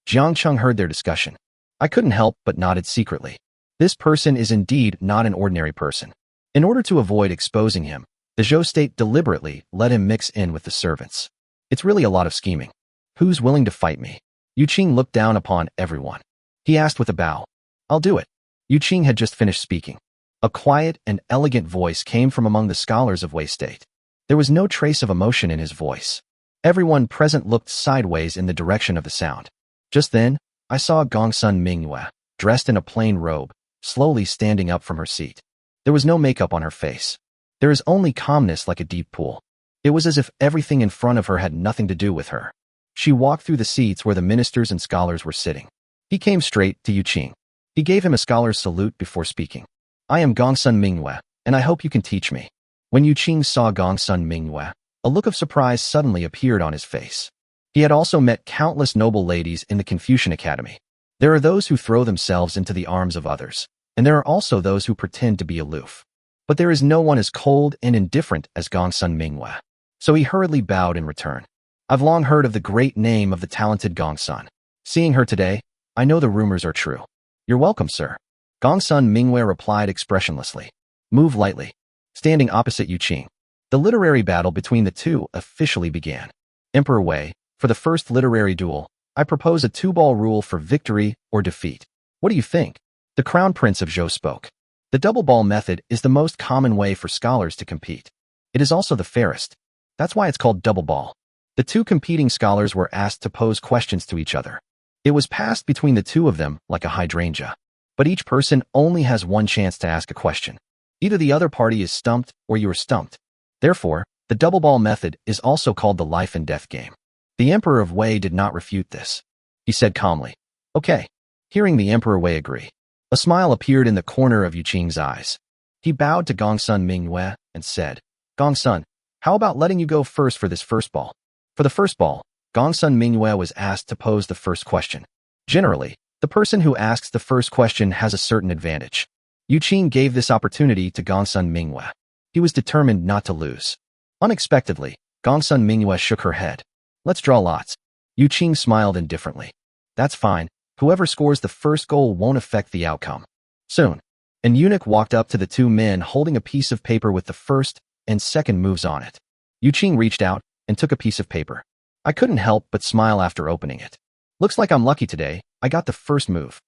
Jiang Cheng heard their discussion. I couldn't help but nodded secretly. This person is indeed not an ordinary person. In order to avoid exposing him, the Zhou state deliberately let him mix in with the servants. It's really a lot of scheming. Who's willing to fight me? Yu Qing looked down upon everyone. He asked with a bow. I'll do it. Yu Qing had just finished speaking. A quiet and elegant voice came from among the scholars of Wei state. There was no trace of emotion in his voice. Everyone present looked sideways in the direction of the sound. Just then, I saw Gongsun Mingyue, dressed in a plain robe, slowly standing up from her seat. There was no makeup on her face. There is only calmness like a deep pool. It was as if everything in front of her had nothing to do with her. She walked through the seats where the ministers and scholars were sitting. He came straight to Yu Qing. He gave him a scholar's salute before speaking. I am Gongsun Mingyue, and I hope you can teach me. When Yu Qing saw Gongsun Mingyue, a look of surprise suddenly appeared on his face. He had also met countless noble ladies in the Confucian Academy. There are those who throw themselves into the arms of others, and there are also those who pretend to be aloof. But there is no one as cold and indifferent as Gongsun Mingyue. So he hurriedly bowed in return. I've long heard of the great name of the talented Gongsun. Seeing her today, I know the rumors are true. You're welcome, sir. Gongsun Mingyue replied expressionlessly. Move lightly. Standing opposite Yu Qing, the literary battle between the two officially began. Emperor Wei, for the first literary duel, I propose a two-ball rule for victory or defeat. What do you think? The Crown Prince of Zhou spoke. The double ball method is the most common way for scholars to compete. It is also the fairest. That's why it's called double ball. The two competing scholars were asked to pose questions to each other. It was passed between the two of them like a hydrangea. But each person only has one chance to ask a question. Either the other party is stumped or you are stumped. Therefore, the double ball method is also called the life and death game. The Emperor of Wei did not refute this. He said calmly, okay. Hearing the Emperor Wei agree, a smile appeared in the corner of Yu Qing's eyes. He bowed to Gongsun Mingyue and said, Gongsun, how about letting you go first for this first ball? For the first ball, Gongsun Mingyue was asked to pose the first question. Generally, the person who asks the first question has a certain advantage. Yu Qing gave this opportunity to Gongsun Mingyue. He was determined not to lose. Unexpectedly, Gongsun Mingyue shook her head. Let's draw lots. Yu Qing smiled indifferently. That's fine. Whoever scores the first goal won't affect the outcome. Soon, an eunuch walked up to the two men holding a piece of paper with the first and second moves on it. Yu Qing reached out and took a piece of paper. I couldn't help but smile after opening it. Looks like I'm lucky today. I got the first move.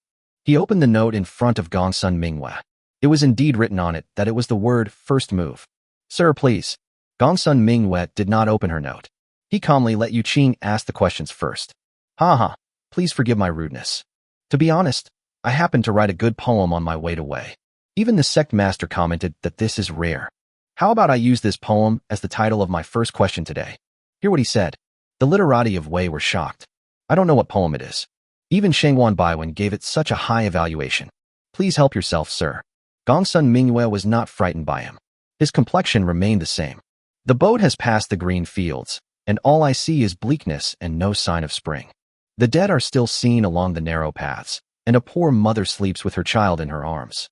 He opened the note in front of Gongsun Mingyue. It was indeed written on it that it was the word first move. Sir, please. Gongsun Mingyue did not open her note. He calmly let Yu Qing ask the questions first. Haha, please forgive my rudeness. To be honest, I happened to write a good poem on my way to Wei. Even the sect master commented that this is rare. How about I use this poem as the title of my first question today? Hear what he said. The literati of Wei were shocked. I don't know what poem it is. Even Shangguan Baiwen gave it such a high evaluation. Please help yourself, sir. Gongsun Mingyue was not frightened by him. His complexion remained the same. The boat has passed the green fields, and all I see is bleakness and no sign of spring. The dead are still seen along the narrow paths, and a poor mother sleeps with her child in her arms.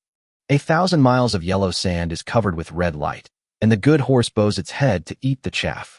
1,000 miles of yellow sand is covered with red light, and the good horse bows its head to eat the chaff.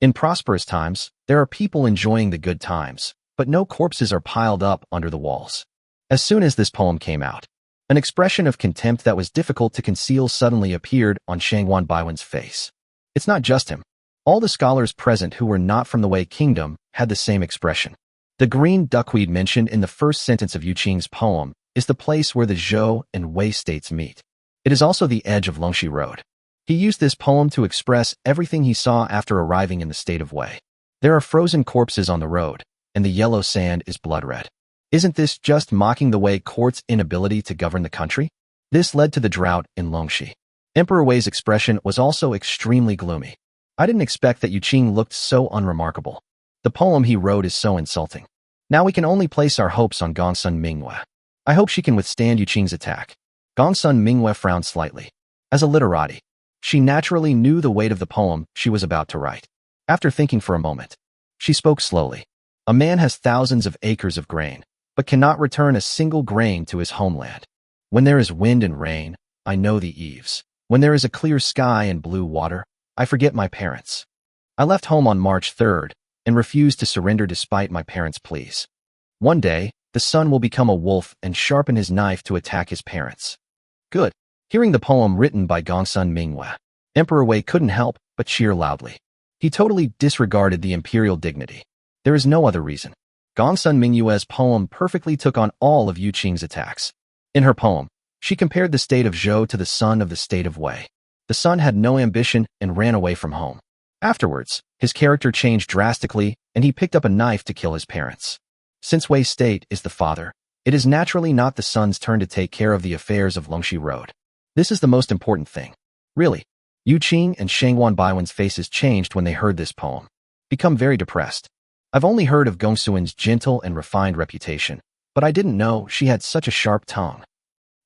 In prosperous times, there are people enjoying the good times, but no corpses are piled up under the walls. As soon as this poem came out, an expression of contempt that was difficult to conceal suddenly appeared on Shangguan Baiwen's face. It's not just him. All the scholars present who were not from the Wei Kingdom had the same expression. The green duckweed mentioned in the first sentence of Yu Qing's poem is the place where the Zhou and Wei states meet. It is also the edge of Longxi Road. He used this poem to express everything he saw after arriving in the state of Wei. There are frozen corpses on the road, and the yellow sand is blood red. Isn't this just mocking the Wei court's inability to govern the country? This led to the drought in Longxi. Emperor Wei's expression was also extremely gloomy. I didn't expect that Yu Qing looked so unremarkable. The poem he wrote is so insulting. Now we can only place our hopes on Gongsun Mingyue. I hope she can withstand Yu Qing's attack. Gongsun Mingyue frowned slightly. As a literati, she naturally knew the weight of the poem she was about to write. After thinking for a moment, she spoke slowly. A man has thousands of acres of grain, but cannot return a single grain to his homeland. When there is wind and rain, I know the eaves. When there is a clear sky and blue water, I forget my parents. I left home on March 3rd and refused to surrender despite my parents' pleas. One day, the son will become a wolf and sharpen his knife to attack his parents. Good. Hearing the poem written by Gongsun Mingyue, Emperor Wei couldn't help but cheer loudly. He totally disregarded the imperial dignity. There is no other reason. Gongsun Mingyue's poem perfectly took on all of Yu Qing's attacks. In her poem, she compared the state of Zhou to the son of the state of Wei. The son had no ambition and ran away from home. Afterwards, his character changed drastically and he picked up a knife to kill his parents. Since Wei's state is the father, it is naturally not the son's turn to take care of the affairs of Longxi Road. This is the most important thing. Really, Yu Qing and Shangguan Baiwen's faces changed when they heard this poem. Become very depressed. I've only heard of Gongsuan's gentle and refined reputation, but I didn't know she had such a sharp tongue.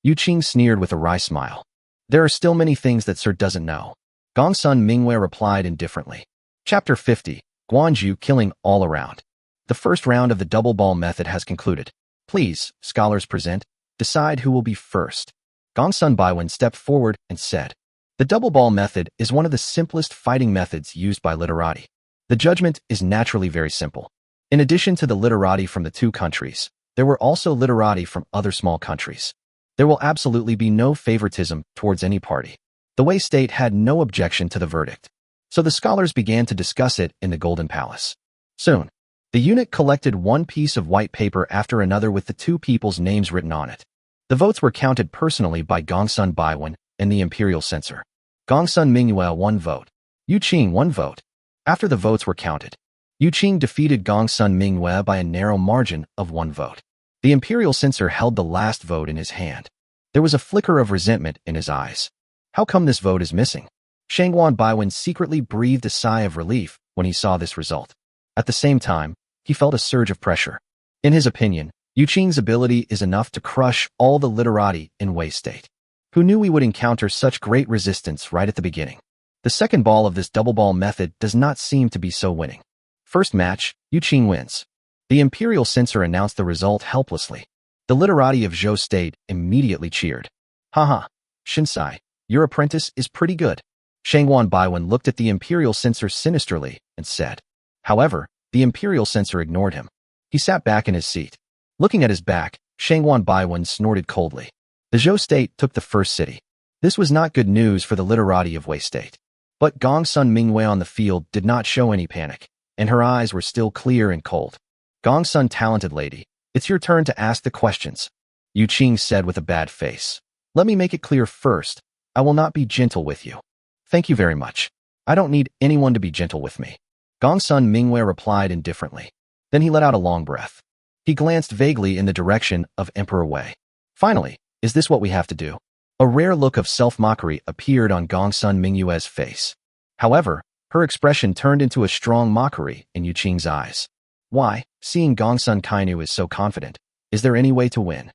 Yu Qing sneered with a wry smile. There are still many things that Sir doesn't know. Gongsun Mingyue replied indifferently. Chapter 50, Guanju killing all around. The first round of the double ball method has concluded. Please, scholars present, decide who will be first. Gongsun Baiwen stepped forward and said, the double ball method is one of the simplest fighting methods used by literati. The judgment is naturally very simple. In addition to the literati from the two countries, there were also literati from other small countries. There will absolutely be no favoritism towards any party. The Wei state had no objection to the verdict, so the scholars began to discuss it in the Golden Palace. Soon, the eunuch collected one piece of white paper after another with the two people's names written on it. The votes were counted personally by Gongsun Baiwen and the imperial censor. Gongsun Mingyue 1 vote. Yu Qing 1 vote. After the votes were counted, Yu Qing defeated Gongsun Mingyue by a narrow margin of 1 vote. The imperial censor held the last vote in his hand. There was a flicker of resentment in his eyes. How come this vote is missing? Shangguan Baiwen secretly breathed a sigh of relief when he saw this result. At the same time, he felt a surge of pressure. In his opinion, Yu Qing's ability is enough to crush all the literati in Wei state. Who knew we would encounter such great resistance right at the beginning? The second ball of this double ball method does not seem to be so winning. First match, Yu Qing wins. The imperial censor announced the result helplessly. The literati of Zhou state immediately cheered. Haha, Shinsai, your apprentice is pretty good. Shangguan Baiwen looked at the imperial censor sinisterly and said. However, the imperial censor ignored him. He sat back in his seat. Looking at his back, Shangguan Baiwen snorted coldly. The Zhou state took the first city. This was not good news for the literati of Wei state. But Gongsun Mingyue on the field did not show any panic, and her eyes were still clear and cold. Gongsun, talented lady, it's your turn to ask the questions. Yu Qing said with a bad face. Let me make it clear first. I will not be gentle with you. Thank you very much. I don't need anyone to be gentle with me. Gongsun Mingyue replied indifferently. Then he let out a long breath. He glanced vaguely in the direction of Emperor Wei. Finally, is this what we have to do? A rare look of self-mockery appeared on Gongsun Mingyue's face. However, her expression turned into a strong mockery in Yu Qing's eyes. Why, seeing Gongsun Kainu is so confident, is there any way to win?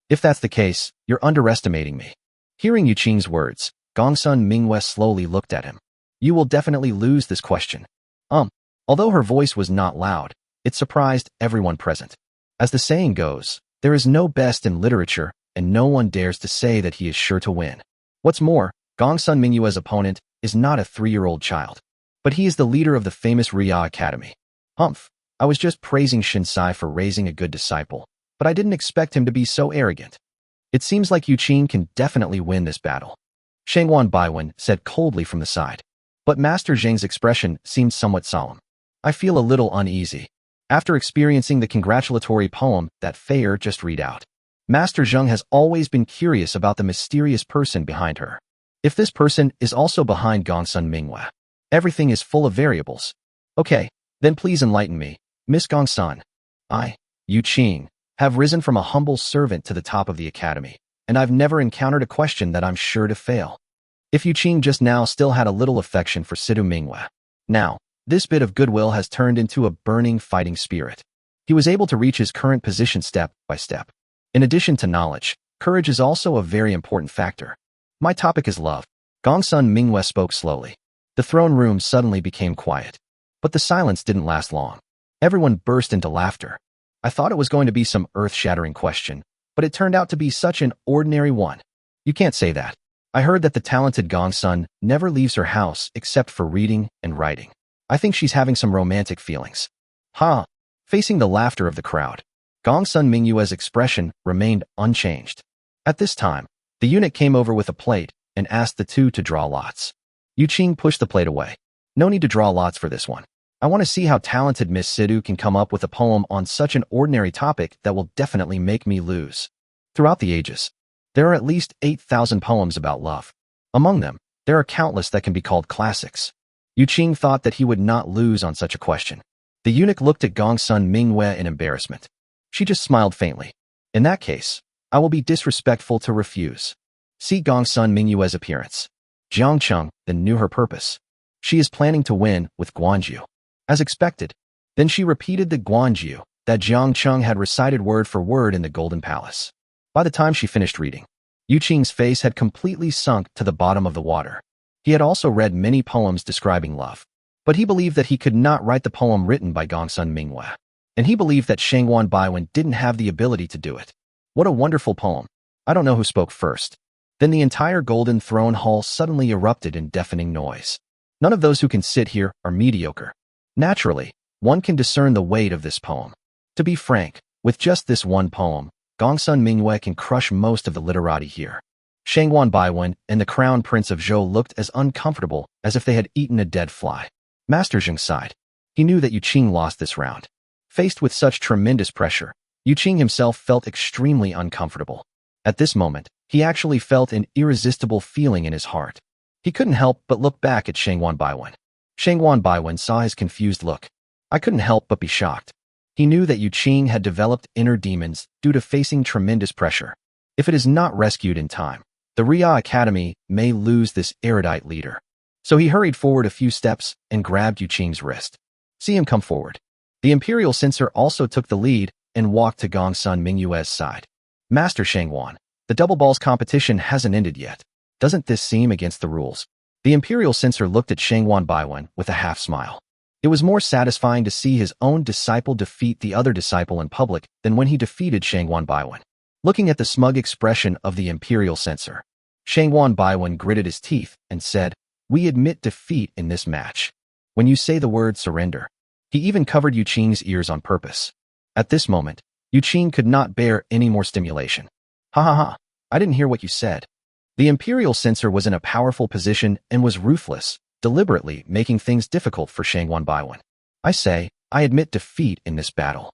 If that's the case, you're underestimating me. Hearing Yu Qing's words, Gongsun Mingyue slowly looked at him. You will definitely lose this question. Although her voice was not loud, it surprised everyone present. As the saying goes, there is no best in literature, and no one dares to say that he is sure to win. What's more, Gongsun Mingyue's opponent is not a 3-year-old child, but he is the leader of the famous Ria Academy. I was just praising Shinsai for raising a good disciple, but I didn't expect him to be so arrogant. It seems like Yu Qing can definitely win this battle. Shangguan Baiwen said coldly from the side. But Master Zheng's expression seemed somewhat solemn. I feel a little uneasy. After experiencing the congratulatory poem that Feier just read out, Master Zheng has always been curious about the mysterious person behind her. If this person is also behind Gongsun Mingyue, everything is full of variables. Okay, then please enlighten me, Miss Gongsun. I, Yu Qing, have risen from a humble servant to the top of the academy, and I've never encountered a question that I'm sure to fail. If Yu Qing just now still had a little affection for Sidu Mingyue, now, this bit of goodwill has turned into a burning fighting spirit. He was able to reach his current position step by step. In addition to knowledge, courage is also a very important factor. My topic is love. Gongsun Mingyue spoke slowly. The throne room suddenly became quiet. But the silence didn't last long. Everyone burst into laughter. I thought it was going to be some earth-shattering question, but it turned out to be such an ordinary one. You can't say that. I heard that the talented Gongsun never leaves her house except for reading and writing. I think she's having some romantic feelings. Ha! Facing the laughter of the crowd, Gongsun Mingyue's expression remained unchanged. At this time, the eunuch came over with a plate and asked the two to draw lots. Yu Qing pushed the plate away. No need to draw lots for this one. I want to see how talented Miss Sidhu can come up with a poem on such an ordinary topic that will definitely make me lose. Throughout the ages, there are at least 8,000 poems about love. Among them, there are countless that can be called classics. Yu Qing thought that he would not lose on such a question. The eunuch looked at Gongsun Mingyue in embarrassment. She just smiled faintly. In that case, I will be disrespectful to refuse. See Gongsun Mingyue's appearance. Jiang Cheng then knew her purpose. She is planning to win with Guanju. As expected, then she repeated the Guanju that Jiang Cheng had recited word for word in the Golden Palace. By the time she finished reading, Yu Qing's face had completely sunk to the bottom of the water. He had also read many poems describing love, but he believed that he could not write the poem written by Gongsun Mingyue, and he believed that Shangwan Baiwen didn't have the ability to do it. What a wonderful poem. I don't know who spoke first. Then the entire Golden Throne Hall suddenly erupted in deafening noise. None of those who can sit here are mediocre. Naturally, one can discern the weight of this poem. To be frank, with just this one poem, Gongsun Mingyue can crush most of the literati here. Shangwan Baiwen and the Crown Prince of Zhou looked as uncomfortable as if they had eaten a dead fly. Master Zheng sighed. He knew that Yu Qing lost this round. Faced with such tremendous pressure, Yu Qing himself felt extremely uncomfortable. At this moment, he actually felt an irresistible feeling in his heart. He couldn't help but look back at Shangwan Baiwen. Shangwan Baiwen saw his confused look. I couldn't help but be shocked. He knew that Yu Qing had developed inner demons due to facing tremendous pressure. If it is not rescued in time, the Ria Academy may lose this erudite leader. So he hurried forward a few steps and grabbed Yu Qing's wrist. See him come forward. The Imperial Censor also took the lead and walked to Gongsun Mingyue's side. Master Shangwan, the double balls competition hasn't ended yet. Doesn't this seem against the rules? The Imperial Censor looked at Shangwan Baiwen with a half smile. It was more satisfying to see his own disciple defeat the other disciple in public than when he defeated Shangwan Baiwen. Looking at the smug expression of the Imperial Censor, Shangwan Baiwen gritted his teeth and said, "We admit defeat in this match. When you say the word surrender." He even covered Yu Qing's ears on purpose. At this moment, Yu Qing could not bear any more stimulation. Ha ha ha, I didn't hear what you said. The Imperial Censor was in a powerful position and was ruthless, deliberately making things difficult for Shangwan Baiwen. I say, I admit defeat in this battle.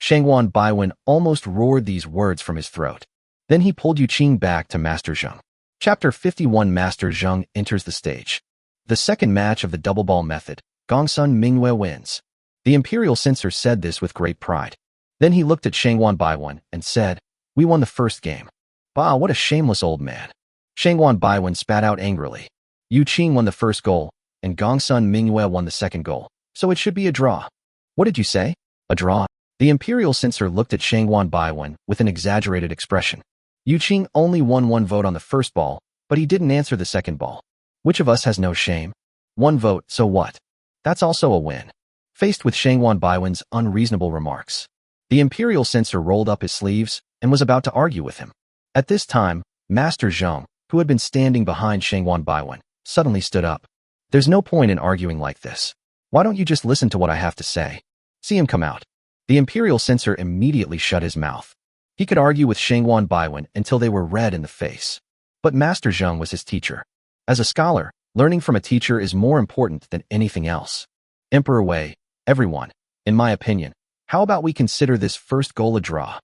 Shangwan Baiwen almost roared these words from his throat. Then he pulled Yu Qing back to Master Zheng. Chapter 51 Master Zheng enters the stage. The second match of the double ball method, Gongsun Mingyue wins. The Imperial Censor said this with great pride. Then he looked at Shangwan Baiwen and said, "We won the first game." Bah, what a shameless old man. Shangwan Baiwen spat out angrily. Yu Qing won the first goal, and Gongsun Mingyue won the second goal, so it should be a draw. What did you say? A draw? The Imperial Censor looked at Shangwan Baiwen with an exaggerated expression. Yu Qing only won one vote on the first ball, but he didn't answer the second ball. Which of us has no shame? One vote, so what? That's also a win. Faced with Shangwan Baiwen's unreasonable remarks, the Imperial Censor rolled up his sleeves and was about to argue with him. At this time, Master Zheng, who had been standing behind Shangwan Baiwen, suddenly stood up. There's no point in arguing like this. Why don't you just listen to what I have to say? See him come out. The Imperial Censor immediately shut his mouth. He could argue with Shangwan Baiwen until they were red in the face. But Master Zheng was his teacher. As a scholar, learning from a teacher is more important than anything else. Emperor Wei, everyone, in my opinion, how about we consider this first goal a draw?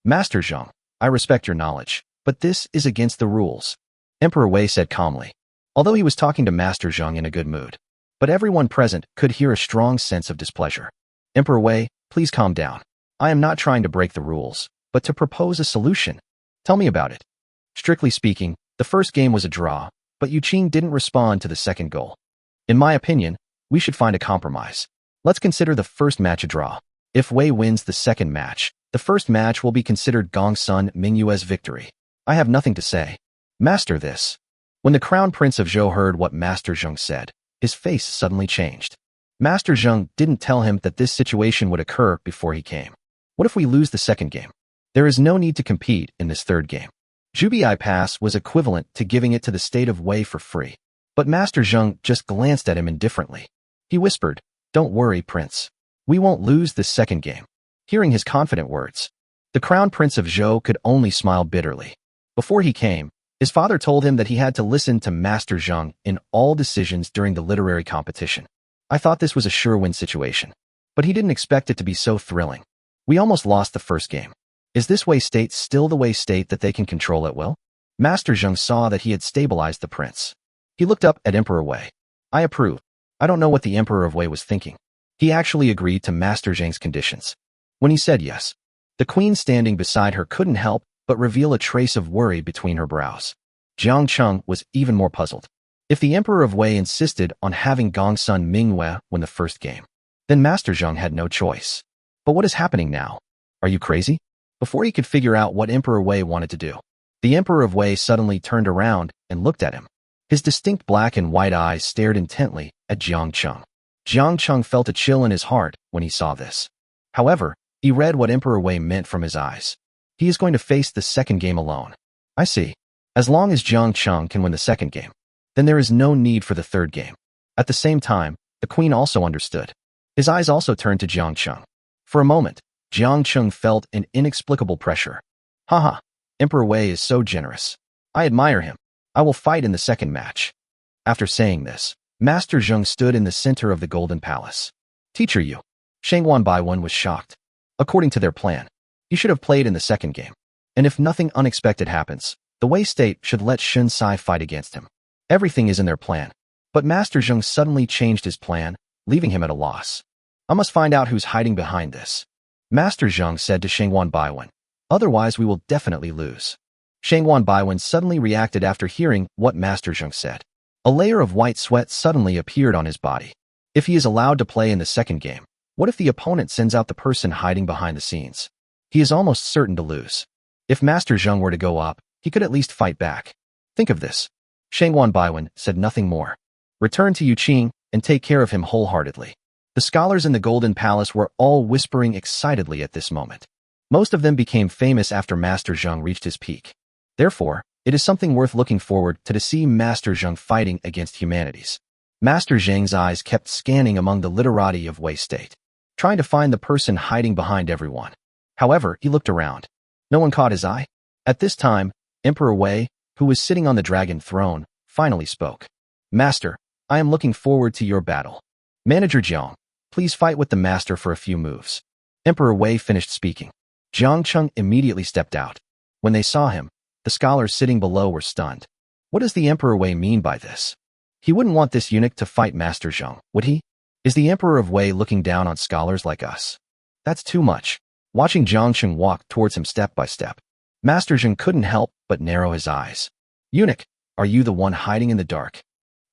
Master Zheng, I respect your knowledge, but this is against the rules. Emperor Wei said calmly, although he was talking to Master Zheng in a good mood. But everyone present could hear a strong sense of displeasure. Emperor Wei, please calm down. I am not trying to break the rules, but to propose a solution. Tell me about it. Strictly speaking, the first game was a draw, but Yu Qing didn't respond to the second goal. In my opinion, we should find a compromise. Let's consider the first match a draw. If Wei wins the second match, the first match will be considered Gongsun Mingyue's victory. I have nothing to say. Master this. When the Crown Prince of Zhou heard what Master Zheng said, his face suddenly changed. Master Zheng didn't tell him that this situation would occur before he came. What if we lose the second game? There is no need to compete in this third game. Zhubi Pass was equivalent to giving it to the state of Wei for free. But Master Zheng just glanced at him indifferently. He whispered, "Don't worry, Prince. We won't lose this second game." Hearing his confident words, the Crown Prince of Zhou could only smile bitterly. Before he came, his father told him that he had to listen to Master Zheng in all decisions during the literary competition. I thought this was a sure-win situation. But he didn't expect it to be so thrilling. We almost lost the first game. Is this Wei state still the Wei state that they can control at will? Master Zheng saw that he had stabilized the prince. He looked up at Emperor Wei. I approve. I don't know what the Emperor of Wei was thinking. He actually agreed to Master Zheng's conditions. When he said yes, the queen standing beside her couldn't help but reveal a trace of worry between her brows. Jiang Cheng was even more puzzled. If the Emperor of Wei insisted on having Gongsun Mingwei win the first game, then Master Zheng had no choice. But what is happening now? Are you crazy? Before he could figure out what Emperor Wei wanted to do, the Emperor of Wei suddenly turned around and looked at him. His distinct black and white eyes stared intently at Jiang Cheng. Jiang Cheng felt a chill in his heart when he saw this. However, he read what Emperor Wei meant from his eyes. He is going to face the second game alone. I see. As long as Jiang Cheng can win the second game, then there is no need for the third game. At the same time, the queen also understood. His eyes also turned to Jiang Cheng. For a moment, Jiang Cheng felt an inexplicable pressure. Haha, Emperor Wei is so generous. I admire him. I will fight in the second match. After saying this, Master Zheng stood in the center of the Golden Palace. Teacher Yu. Shangwan Baiwen was shocked. According to their plan, he should have played in the second game. And if nothing unexpected happens, the Wei state should let Shun Sai fight against him. Everything is in their plan. But Master Zheng suddenly changed his plan, leaving him at a loss. I must find out who's hiding behind this. Master Zheng said to Shangwan Baiwen. Otherwise we will definitely lose. Shangwan Baiwen suddenly reacted after hearing what Master Zheng said. A layer of white sweat suddenly appeared on his body. If he is allowed to play in the second game, what if the opponent sends out the person hiding behind the scenes? He is almost certain to lose. If Master Zheng were to go up, he could at least fight back. Think of this. Shangwan Baiwen said nothing more. Return to Yuqing and take care of him wholeheartedly. The scholars in the Golden Palace were all whispering excitedly at this moment. Most of them became famous after Master Zheng reached his peak. Therefore, it is something worth looking forward to see Master Zheng fighting against humanities. Master Zheng's eyes kept scanning among the literati of Wei State, trying to find the person hiding behind everyone. However, he looked around. No one caught his eye. At this time, Emperor Wei, who was sitting on the dragon throne, finally spoke. Master, I am looking forward to your battle. Manager Jiang, please fight with the master for a few moves. Emperor Wei finished speaking. Jiang Cheng immediately stepped out. When they saw him, the scholars sitting below were stunned. What does the Emperor Wei mean by this? He wouldn't want this eunuch to fight Master Zheng, would he? Is the Emperor of Wei looking down on scholars like us? That's too much. Watching Jiang Cheng walk towards him step by step, Master Zheng couldn't help but narrow his eyes. Eunuch, are you the one hiding in the dark?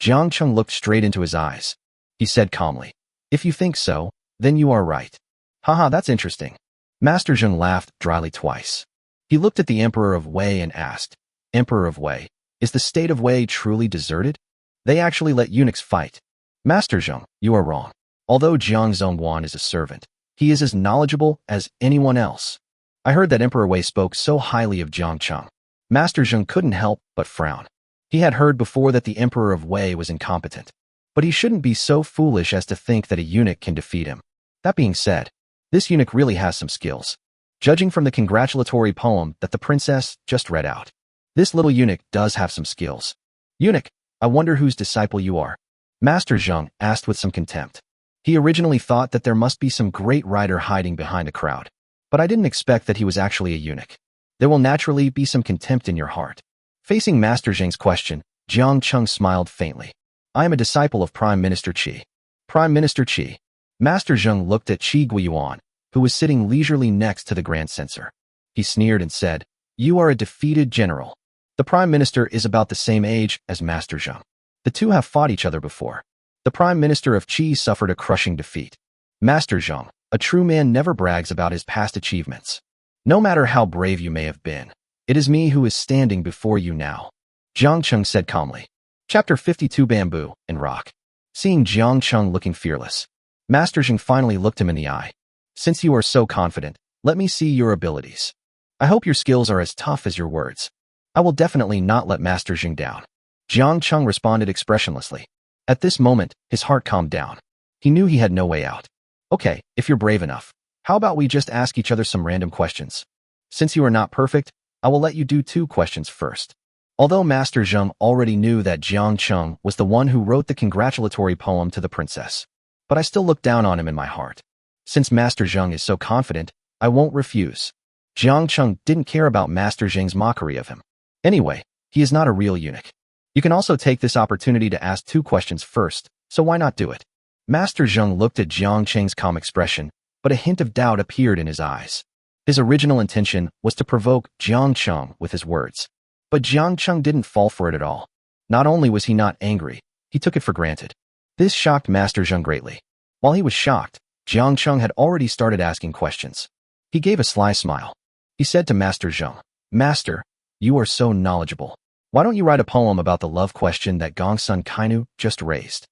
Jiang Cheng looked straight into his eyes. He said calmly, if you think so, then you are right. Haha, that's interesting. Master Zheng laughed dryly twice. He looked at the Emperor of Wei and asked, Emperor of Wei, is the state of Wei truly deserted? They actually let eunuchs fight. Master Zheng, you are wrong. Although Jiang Zhongguan is a servant, he is as knowledgeable as anyone else. I heard that Emperor Wei spoke so highly of Jiang Cheng. Master Zheng couldn't help but frown. He had heard before that the Emperor of Wei was incompetent, but he shouldn't be so foolish as to think that a eunuch can defeat him. That being said, this eunuch really has some skills. Judging from the congratulatory poem that the princess just read out, this little eunuch does have some skills. Eunuch, I wonder whose disciple you are. Master Zheng asked with some contempt. He originally thought that there must be some great writer hiding behind a crowd, but I didn't expect that he was actually a eunuch. There will naturally be some contempt in your heart. Facing Master Zheng's question, Jiang Cheng smiled faintly. I am a disciple of Prime Minister Qi. Prime Minister Qi. Master Zheng looked at Qi Guiyuan, who was sitting leisurely next to the Grand Censor. He sneered and said, you are a defeated general. The Prime Minister is about the same age as Master Zheng. The two have fought each other before. The Prime Minister of Qi suffered a crushing defeat. Master Zheng, a true man, never brags about his past achievements. No matter how brave you may have been, it is me who is standing before you now. Jiang Cheng said calmly. Chapter 52 Bamboo and Rock. Seeing Jiang Cheng looking fearless, Master Zheng finally looked him in the eye. Since you are so confident, let me see your abilities. I hope your skills are as tough as your words. I will definitely not let Master Zheng down. Jiang Cheng responded expressionlessly. At this moment, his heart calmed down. He knew he had no way out. Okay, if you're brave enough, how about we just ask each other some random questions? Since you are not perfect, I will let you do 2 questions first. Although Master Zheng already knew that Jiang Cheng was the one who wrote the congratulatory poem to the princess, but I still look down on him in my heart. Since Master Zheng is so confident, I won't refuse. Jiang Cheng didn't care about Master Zheng's mockery of him. Anyway, he is not a real eunuch. You can also take this opportunity to ask 2 questions first, so why not do it? Master Zheng looked at Jiang Cheng's calm expression, but a hint of doubt appeared in his eyes. His original intention was to provoke Jiang Cheng with his words. But Jiang Cheng didn't fall for it at all. Not only was he not angry, he took it for granted. This shocked Master Zheng greatly. While he was shocked, Jiang Cheng had already started asking questions. He gave a sly smile. He said to Master Zheng, Master, you are so knowledgeable. Why don't you write a poem about the love question that Gongsun Kainu just raised?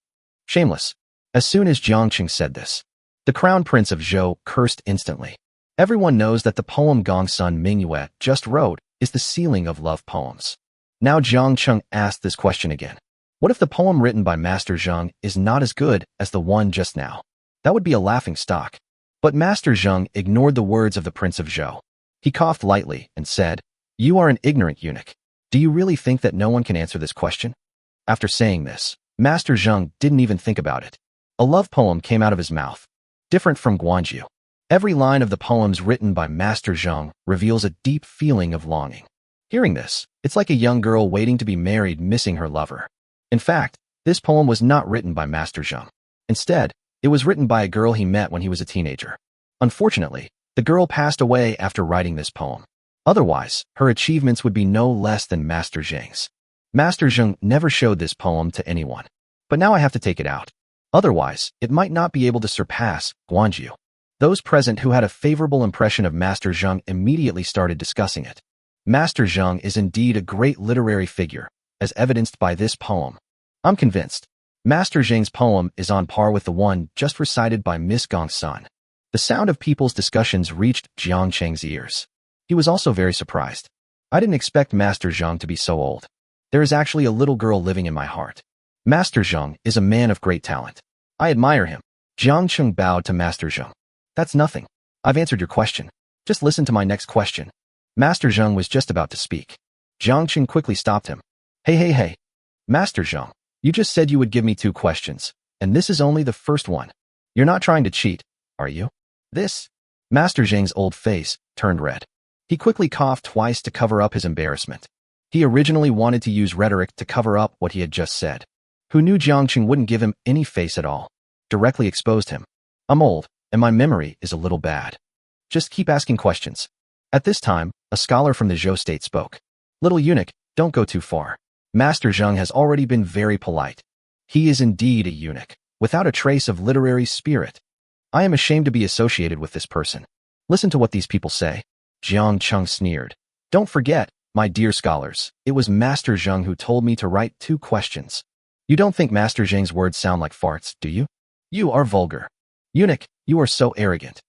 Shameless. As soon as Jiang Cheng said this, the crown prince of Zhou cursed instantly. Everyone knows that the poem Gongsun Mingyue just wrote is the ceiling of love poems. Now Jiang Cheng asked this question again. What if the poem written by Master Zheng is not as good as the one just now? That would be a laughing stock. But Master Zheng ignored the words of the Prince of Zhou. He coughed lightly and said, You are an ignorant eunuch. Do you really think that no one can answer this question? After saying this, Master Zheng didn't even think about it. A love poem came out of his mouth. Different from Guanju. Every line of the poems written by Master Zheng reveals a deep feeling of longing. Hearing this, it's like a young girl waiting to be married missing her lover. In fact, this poem was not written by Master Zheng. Instead, it was written by a girl he met when he was a teenager. Unfortunately, the girl passed away after writing this poem. Otherwise, her achievements would be no less than Master Zheng's. Master Zheng never showed this poem to anyone. But now I have to take it out. Otherwise, it might not be able to surpass Guanju. Those present who had a favorable impression of Master Zheng immediately started discussing it. Master Zheng is indeed a great literary figure, as evidenced by this poem. I'm convinced. Master Zheng's poem is on par with the one just recited by Miss Gongsun. The sound of people's discussions reached Jiang Cheng's ears. He was also very surprised. I didn't expect Master Zheng to be so old. There is actually a little girl living in my heart. Master Zheng is a man of great talent. I admire him. Jiang Cheng bowed to Master Zheng. That's nothing. I've answered your question. Just listen to my next question. Master Zheng was just about to speak. Jiang Cheng quickly stopped him. Hey. Master Zheng, you just said you would give me 2 questions, and this is only the first one. You're not trying to cheat, are you? This? Master Zheng's old face turned red. He quickly coughed twice to cover up his embarrassment. He originally wanted to use rhetoric to cover up what he had just said. Who knew Jiang Cheng wouldn't give him any face at all? Directly exposed him. I'm old, and my memory is a little bad. Just keep asking questions. At this time, a scholar from the Zhou state spoke. Little eunuch, don't go too far. Master Zheng has already been very polite. He is indeed a eunuch, without a trace of literary spirit. I am ashamed to be associated with this person. Listen to what these people say. Jiang Cheng sneered. Don't forget, my dear scholars, it was Master Zheng who told me to write 2 questions. You don't think Master Zheng's words sound like farts, do you? You are vulgar. Eunuch, you are so arrogant.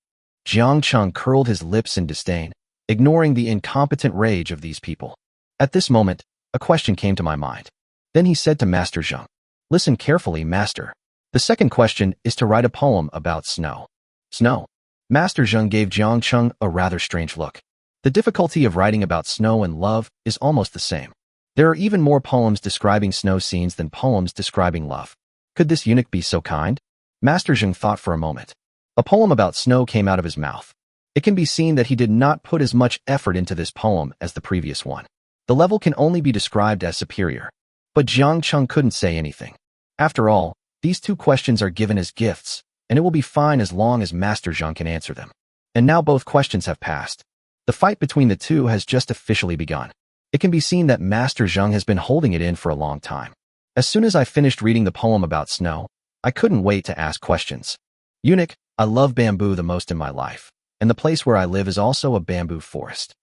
Jiang Cheng curled his lips in disdain, ignoring the incompetent rage of these people. At this moment, a question came to my mind. Then he said to Master Zheng, Listen carefully, Master. The second question is to write a poem about snow. Snow. Master Zheng gave Jiang Cheng a rather strange look. The difficulty of writing about snow and love is almost the same. There are even more poems describing snow scenes than poems describing love. Could this eunuch be so kind? Master Zheng thought for a moment. A poem about snow came out of his mouth. It can be seen that he did not put as much effort into this poem as the previous one. The level can only be described as superior. But Jiang Cheng couldn't say anything. After all, these 2 questions are given as gifts, and it will be fine as long as Master Zheng can answer them. And now both questions have passed. The fight between the 2 has just officially begun. It can be seen that Master Zheng has been holding it in for a long time. As soon as I finished reading the poem about snow, I couldn't wait to ask questions. Eunuch, I love bamboo the most in my life, and the place where I live is also a bamboo forest.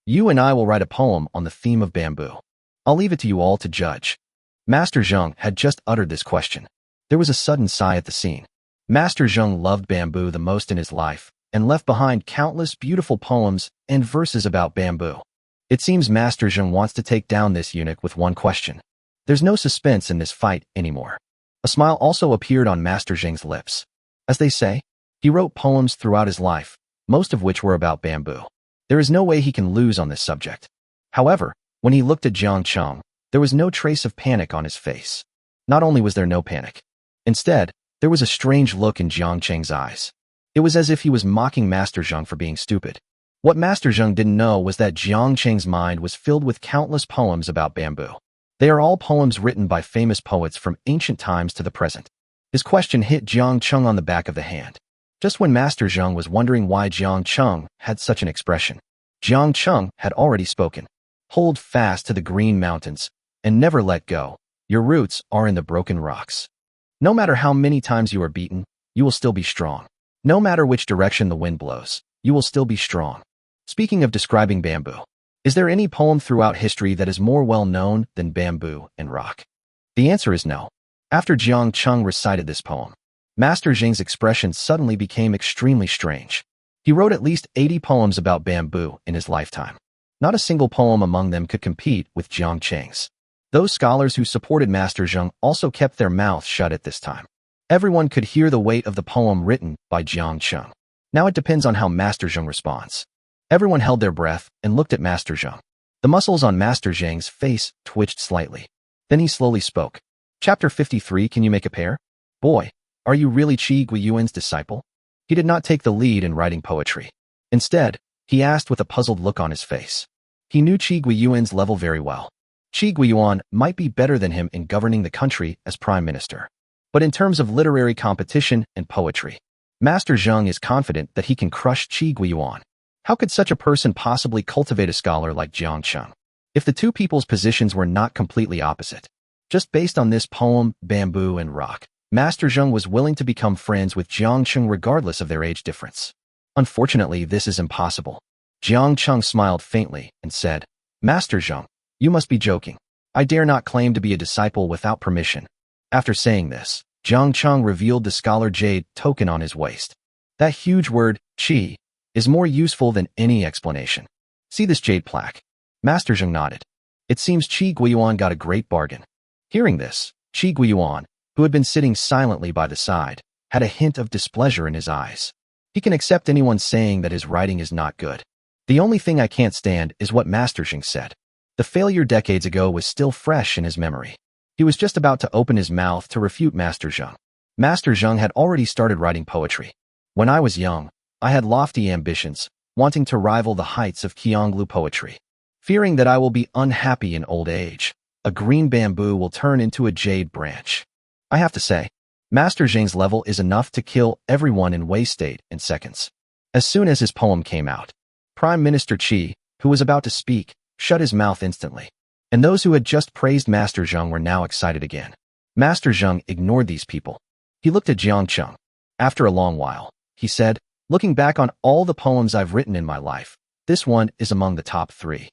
You and I will write a poem on the theme of bamboo. I'll leave it to you all to judge. Master Zheng had just uttered this question. There was a sudden sigh at the scene. Master Zheng loved bamboo the most in his life and left behind countless beautiful poems and verses about bamboo. It seems Master Zheng wants to take down this eunuch with one question. There's no suspense in this fight anymore. A smile also appeared on Master Zheng's lips. As they say, he wrote poems throughout his life, most of which were about bamboo. There is no way he can lose on this subject. However, when he looked at Jiang Cheng, there was no trace of panic on his face. Not only was there no panic. Instead, there was a strange look in Jiang Cheng's eyes. It was as if he was mocking Master Zheng for being stupid. What Master Zheng didn't know was that Jiang Cheng's mind was filled with countless poems about bamboo. They are all poems written by famous poets from ancient times to the present. His question hit Jiang Cheng on the back of the hand. Just when Master Zheng was wondering why Jiang Cheng had such an expression, Jiang Cheng had already spoken. Hold fast to the green mountains and never let go. Your roots are in the broken rocks. No matter how many times you are beaten, you will still be strong. No matter which direction the wind blows, you will still be strong. Speaking of describing bamboo, is there any poem throughout history that is more well known than Bamboo and Rock? The answer is no. After Jiang Cheng recited this poem, Master Zheng's expression suddenly became extremely strange. He wrote at least 80 poems about bamboo in his lifetime. Not a single poem among them could compete with Jiang Cheng's. Those scholars who supported Master Zheng also kept their mouths shut at this time. Everyone could hear the weight of the poem written by Jiang Cheng. Now it depends on how Master Zheng responds. Everyone held their breath and looked at Master Zheng. The muscles on Master Zheng's face twitched slightly. Then he slowly spoke. Chapter 53. Can you make a pair? Boy, are you really Qi Guiyuan's disciple? He did not take the lead in writing poetry. Instead, he asked with a puzzled look on his face. He knew Qi Guiyuan's level very well. Qi Guiyuan might be better than him in governing the country as prime minister. But in terms of literary competition and poetry, Master Zheng is confident that he can crush Qi Guiyuan. How could such a person possibly cultivate a scholar like Jiang Cheng? If the two people's positions were not completely opposite, just based on this poem, Bamboo and Rock, Master Zheng was willing to become friends with Jiang Cheng regardless of their age difference. Unfortunately, this is impossible. Jiang Cheng smiled faintly and said, Master Zheng, you must be joking. I dare not claim to be a disciple without permission. After saying this, Jiang Cheng revealed the scholar jade token on his waist. That huge word, Qi, is more useful than any explanation. See this jade plaque? Master Zheng nodded. It seems Qi Guiyuan got a great bargain. Hearing this, Qi Guiyuan, who had been sitting silently by the side, had a hint of displeasure in his eyes. He can accept anyone saying that his writing is not good. The only thing I can't stand is what Master Zheng said. The failure decades ago was still fresh in his memory. He was just about to open his mouth to refute Master Zheng. Master Zheng had already started writing poetry. When I was young, I had lofty ambitions, wanting to rival the heights of Qionglu poetry. Fearing that I will be unhappy in old age, a green bamboo will turn into a jade branch. I have to say, Master Zheng's level is enough to kill everyone in Wei State in seconds. As soon as his poem came out, Prime Minister Qi, who was about to speak, shut his mouth instantly. And those who had just praised Master Zheng were now excited again. Master Zheng ignored these people. He looked at Jiang Cheng. After a long while, he said, looking back on all the poems I've written in my life, this one is among the top 3.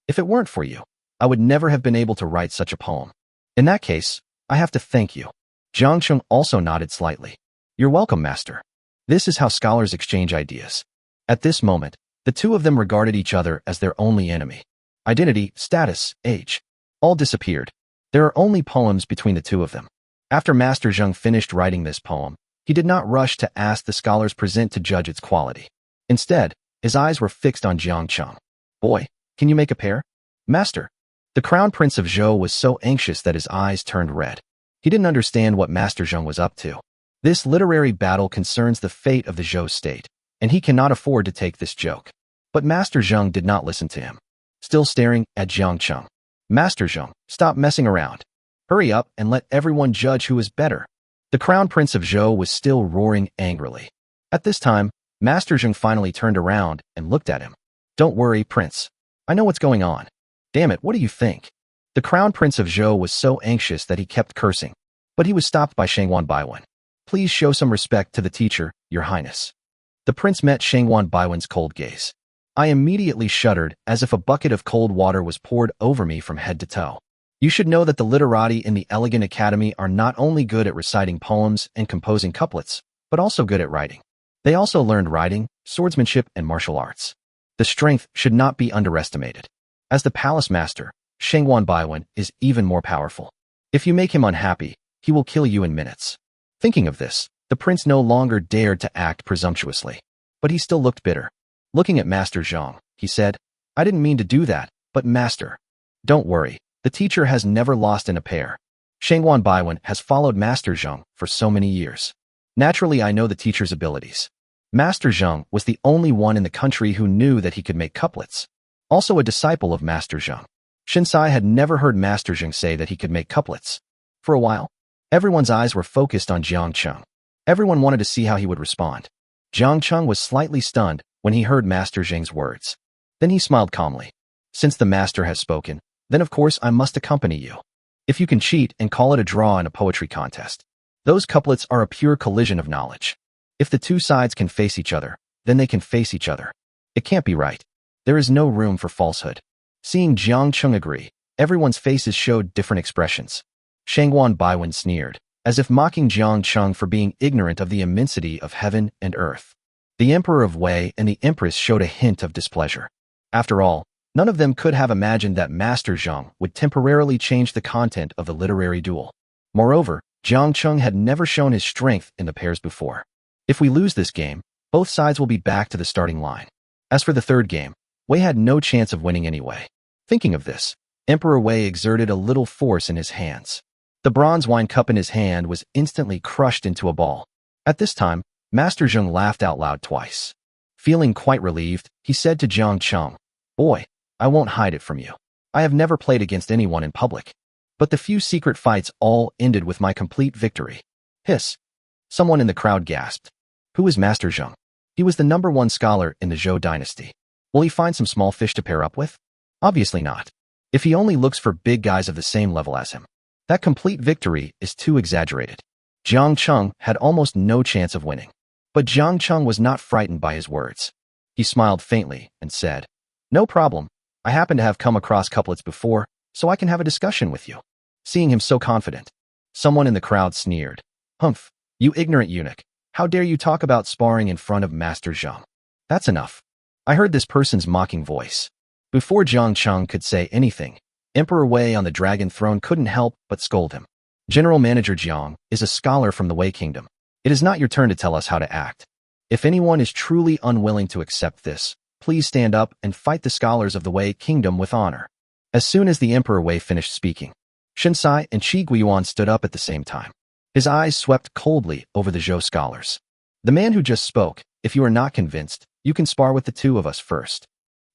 If it weren't for you, I would never have been able to write such a poem. In that case, I have to thank you. Jiang Cheng also nodded slightly. You're welcome, Master. This is how scholars exchange ideas. At this moment, the two of them regarded each other as their only enemy. Identity, status, age, all disappeared. There are only poems between the two of them. After Master Zheng finished writing this poem, he did not rush to ask the scholars present to judge its quality. Instead, his eyes were fixed on Jiang Cheng. Boy, can you make a pair? Master. The Crown Prince of Zhou was so anxious that his eyes turned red. He didn't understand what Master Zheng was up to. This literary battle concerns the fate of the Zhou state, and he cannot afford to take this joke. But Master Zheng did not listen to him. Still staring at Jiang Cheng. Master Zheng, stop messing around. Hurry up and let everyone judge who is better. The Crown Prince of Zhou was still roaring angrily. At this time, Master Zheng finally turned around and looked at him. Don't worry, Prince. I know what's going on. Damn it, what do you think? The Crown Prince of Zhou was so anxious that he kept cursing. But he was stopped by Shangwan Baiwen. Please show some respect to the teacher, Your Highness. The prince met Shangwan Baiwen's cold gaze. I immediately shuddered as if a bucket of cold water was poured over me from head to toe. You should know that the literati in the Elegant Academy are not only good at reciting poems and composing couplets, but also good at writing. They also learned riding, swordsmanship, and martial arts. The strength should not be underestimated. As the palace master, Shangwan Baiwen is even more powerful. If you make him unhappy, he will kill you in minutes. Thinking of this, the prince no longer dared to act presumptuously. But he still looked bitter. Looking at Master Zhang, he said, I didn't mean to do that, but Master. Don't worry, the teacher has never lost in a pair. Shangwan Baiwen has followed Master Zhang for so many years. Naturally, I know the teacher's abilities. Master Zhang was the only one in the country who knew that he could make couplets. Also a disciple of Master Zhang. Shinsai had never heard Master Zhang say that he could make couplets. For a while, everyone's eyes were focused on Jiang Cheng. Everyone wanted to see how he would respond. Jiang Cheng was slightly stunned when he heard Master Zhang's words. Then he smiled calmly. Since the master has spoken, then of course I must accompany you. If you can cheat and call it a draw in a poetry contest, those couplets are a pure collision of knowledge. If the two sides can face each other, then they can face each other. It can't be right. There is no room for falsehood. Seeing Jiang Cheng agree, everyone's faces showed different expressions. Shangwan Baiwen sneered, as if mocking Jiang Cheng for being ignorant of the immensity of heaven and earth. The Emperor of Wei and the Empress showed a hint of displeasure. After all, none of them could have imagined that Master Zhang would temporarily change the content of the literary duel. Moreover, Jiang Cheng had never shown his strength in the pairs before. If we lose this game, both sides will be back to the starting line. As for the third game, Wei had no chance of winning anyway. Thinking of this, Emperor Wei exerted a little force in his hands. The bronze wine cup in his hand was instantly crushed into a ball. At this time, Master Zhang laughed out loud twice. Feeling quite relieved, he said to Jiang Cheng, Boy, I won't hide it from you. I have never played against anyone in public. But the few secret fights all ended with my complete victory. Hiss. Someone in the crowd gasped. Who is Master Zhang? He was the #1 scholar in the Zhou dynasty. Will he find some small fish to pair up with? Obviously not. If he only looks for big guys of the same level as him. That complete victory is too exaggerated. Jiang Cheng had almost no chance of winning. But Jiang Cheng was not frightened by his words. He smiled faintly and said, No problem. I happen to have come across couplets before, so I can have a discussion with you. Seeing him so confident, someone in the crowd sneered. Humph, you ignorant eunuch. How dare you talk about sparring in front of Master Zhang? That's enough. I heard this person's mocking voice. Before Jiang Cheng could say anything, Emperor Wei on the dragon throne couldn't help but scold him. General Manager Jiang is a scholar from the Wei Kingdom. It is not your turn to tell us how to act. If anyone is truly unwilling to accept this, please stand up and fight the scholars of the Wei Kingdom with honor. As soon as the Emperor Wei finished speaking, Shinsai and Qi Guiyuan stood up at the same time. His eyes swept coldly over the Zhou scholars. The man who just spoke, if you are not convinced, you can spar with the two of us first.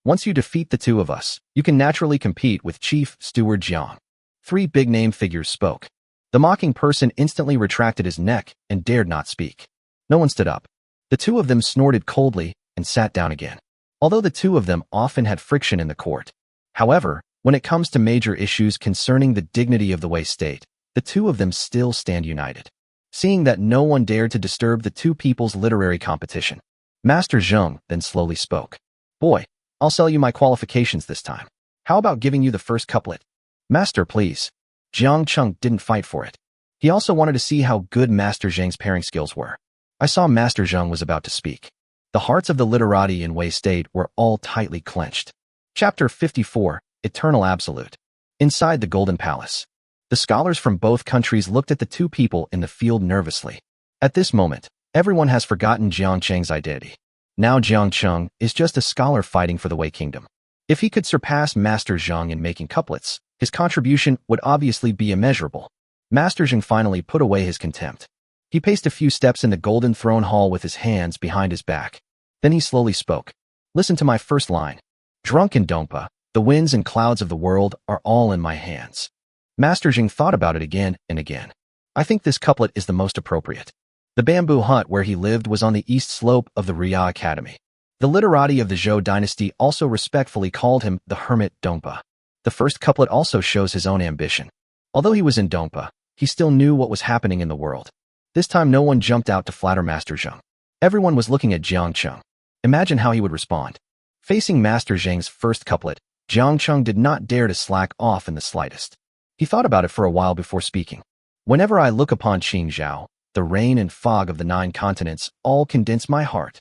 Once you defeat the two of us, you can naturally compete with Chief Steward Jiang. 3 big-name figures spoke. The mocking person instantly retracted his neck and dared not speak. No one stood up. The two of them snorted coldly and sat down again. Although the two of them often had friction in the court. However, when it comes to major issues concerning the dignity of the Wei state, the two of them still stand united. Seeing that no one dared to disturb the two people's literary competition, Master Zhang then slowly spoke. Boy, I'll sell you my qualifications this time. How about giving you the first couplet? Master, please. Jiang Cheng didn't fight for it. He also wanted to see how good Master Zhang's pairing skills were. I saw Master Zhang was about to speak. The hearts of the literati in Wei State were all tightly clenched. Chapter 54, Eternal Absolute. Inside the Golden Palace. The scholars from both countries looked at the two people in the field nervously. At this moment, everyone has forgotten Jiang Cheng's identity. Now Jiang Cheng is just a scholar fighting for the Wei Kingdom. If he could surpass Master Zhang in making couplets, his contribution would obviously be immeasurable. Master Zhang finally put away his contempt. He paced a few steps in the Golden Throne Hall with his hands behind his back. Then he slowly spoke. Listen to my first line. Drunken Dongpa, the winds and clouds of the world are all in my hands. Master Zhang thought about it again and again. I think this couplet is the most appropriate. The bamboo hut where he lived was on the east slope of the Ria Academy. The literati of the Zhou dynasty also respectfully called him the Hermit Dongpa. The first couplet also shows his own ambition. Although he was in Dongpa, he still knew what was happening in the world. This time no one jumped out to flatter Master Zhang. Everyone was looking at Jiang Cheng. Imagine how he would respond. Facing Master Zhang's first couplet, Jiang Cheng did not dare to slack off in the slightest. He thought about it for a while before speaking. Whenever I look upon Qingzhou, the rain and fog of the 9 continents all condense my heart.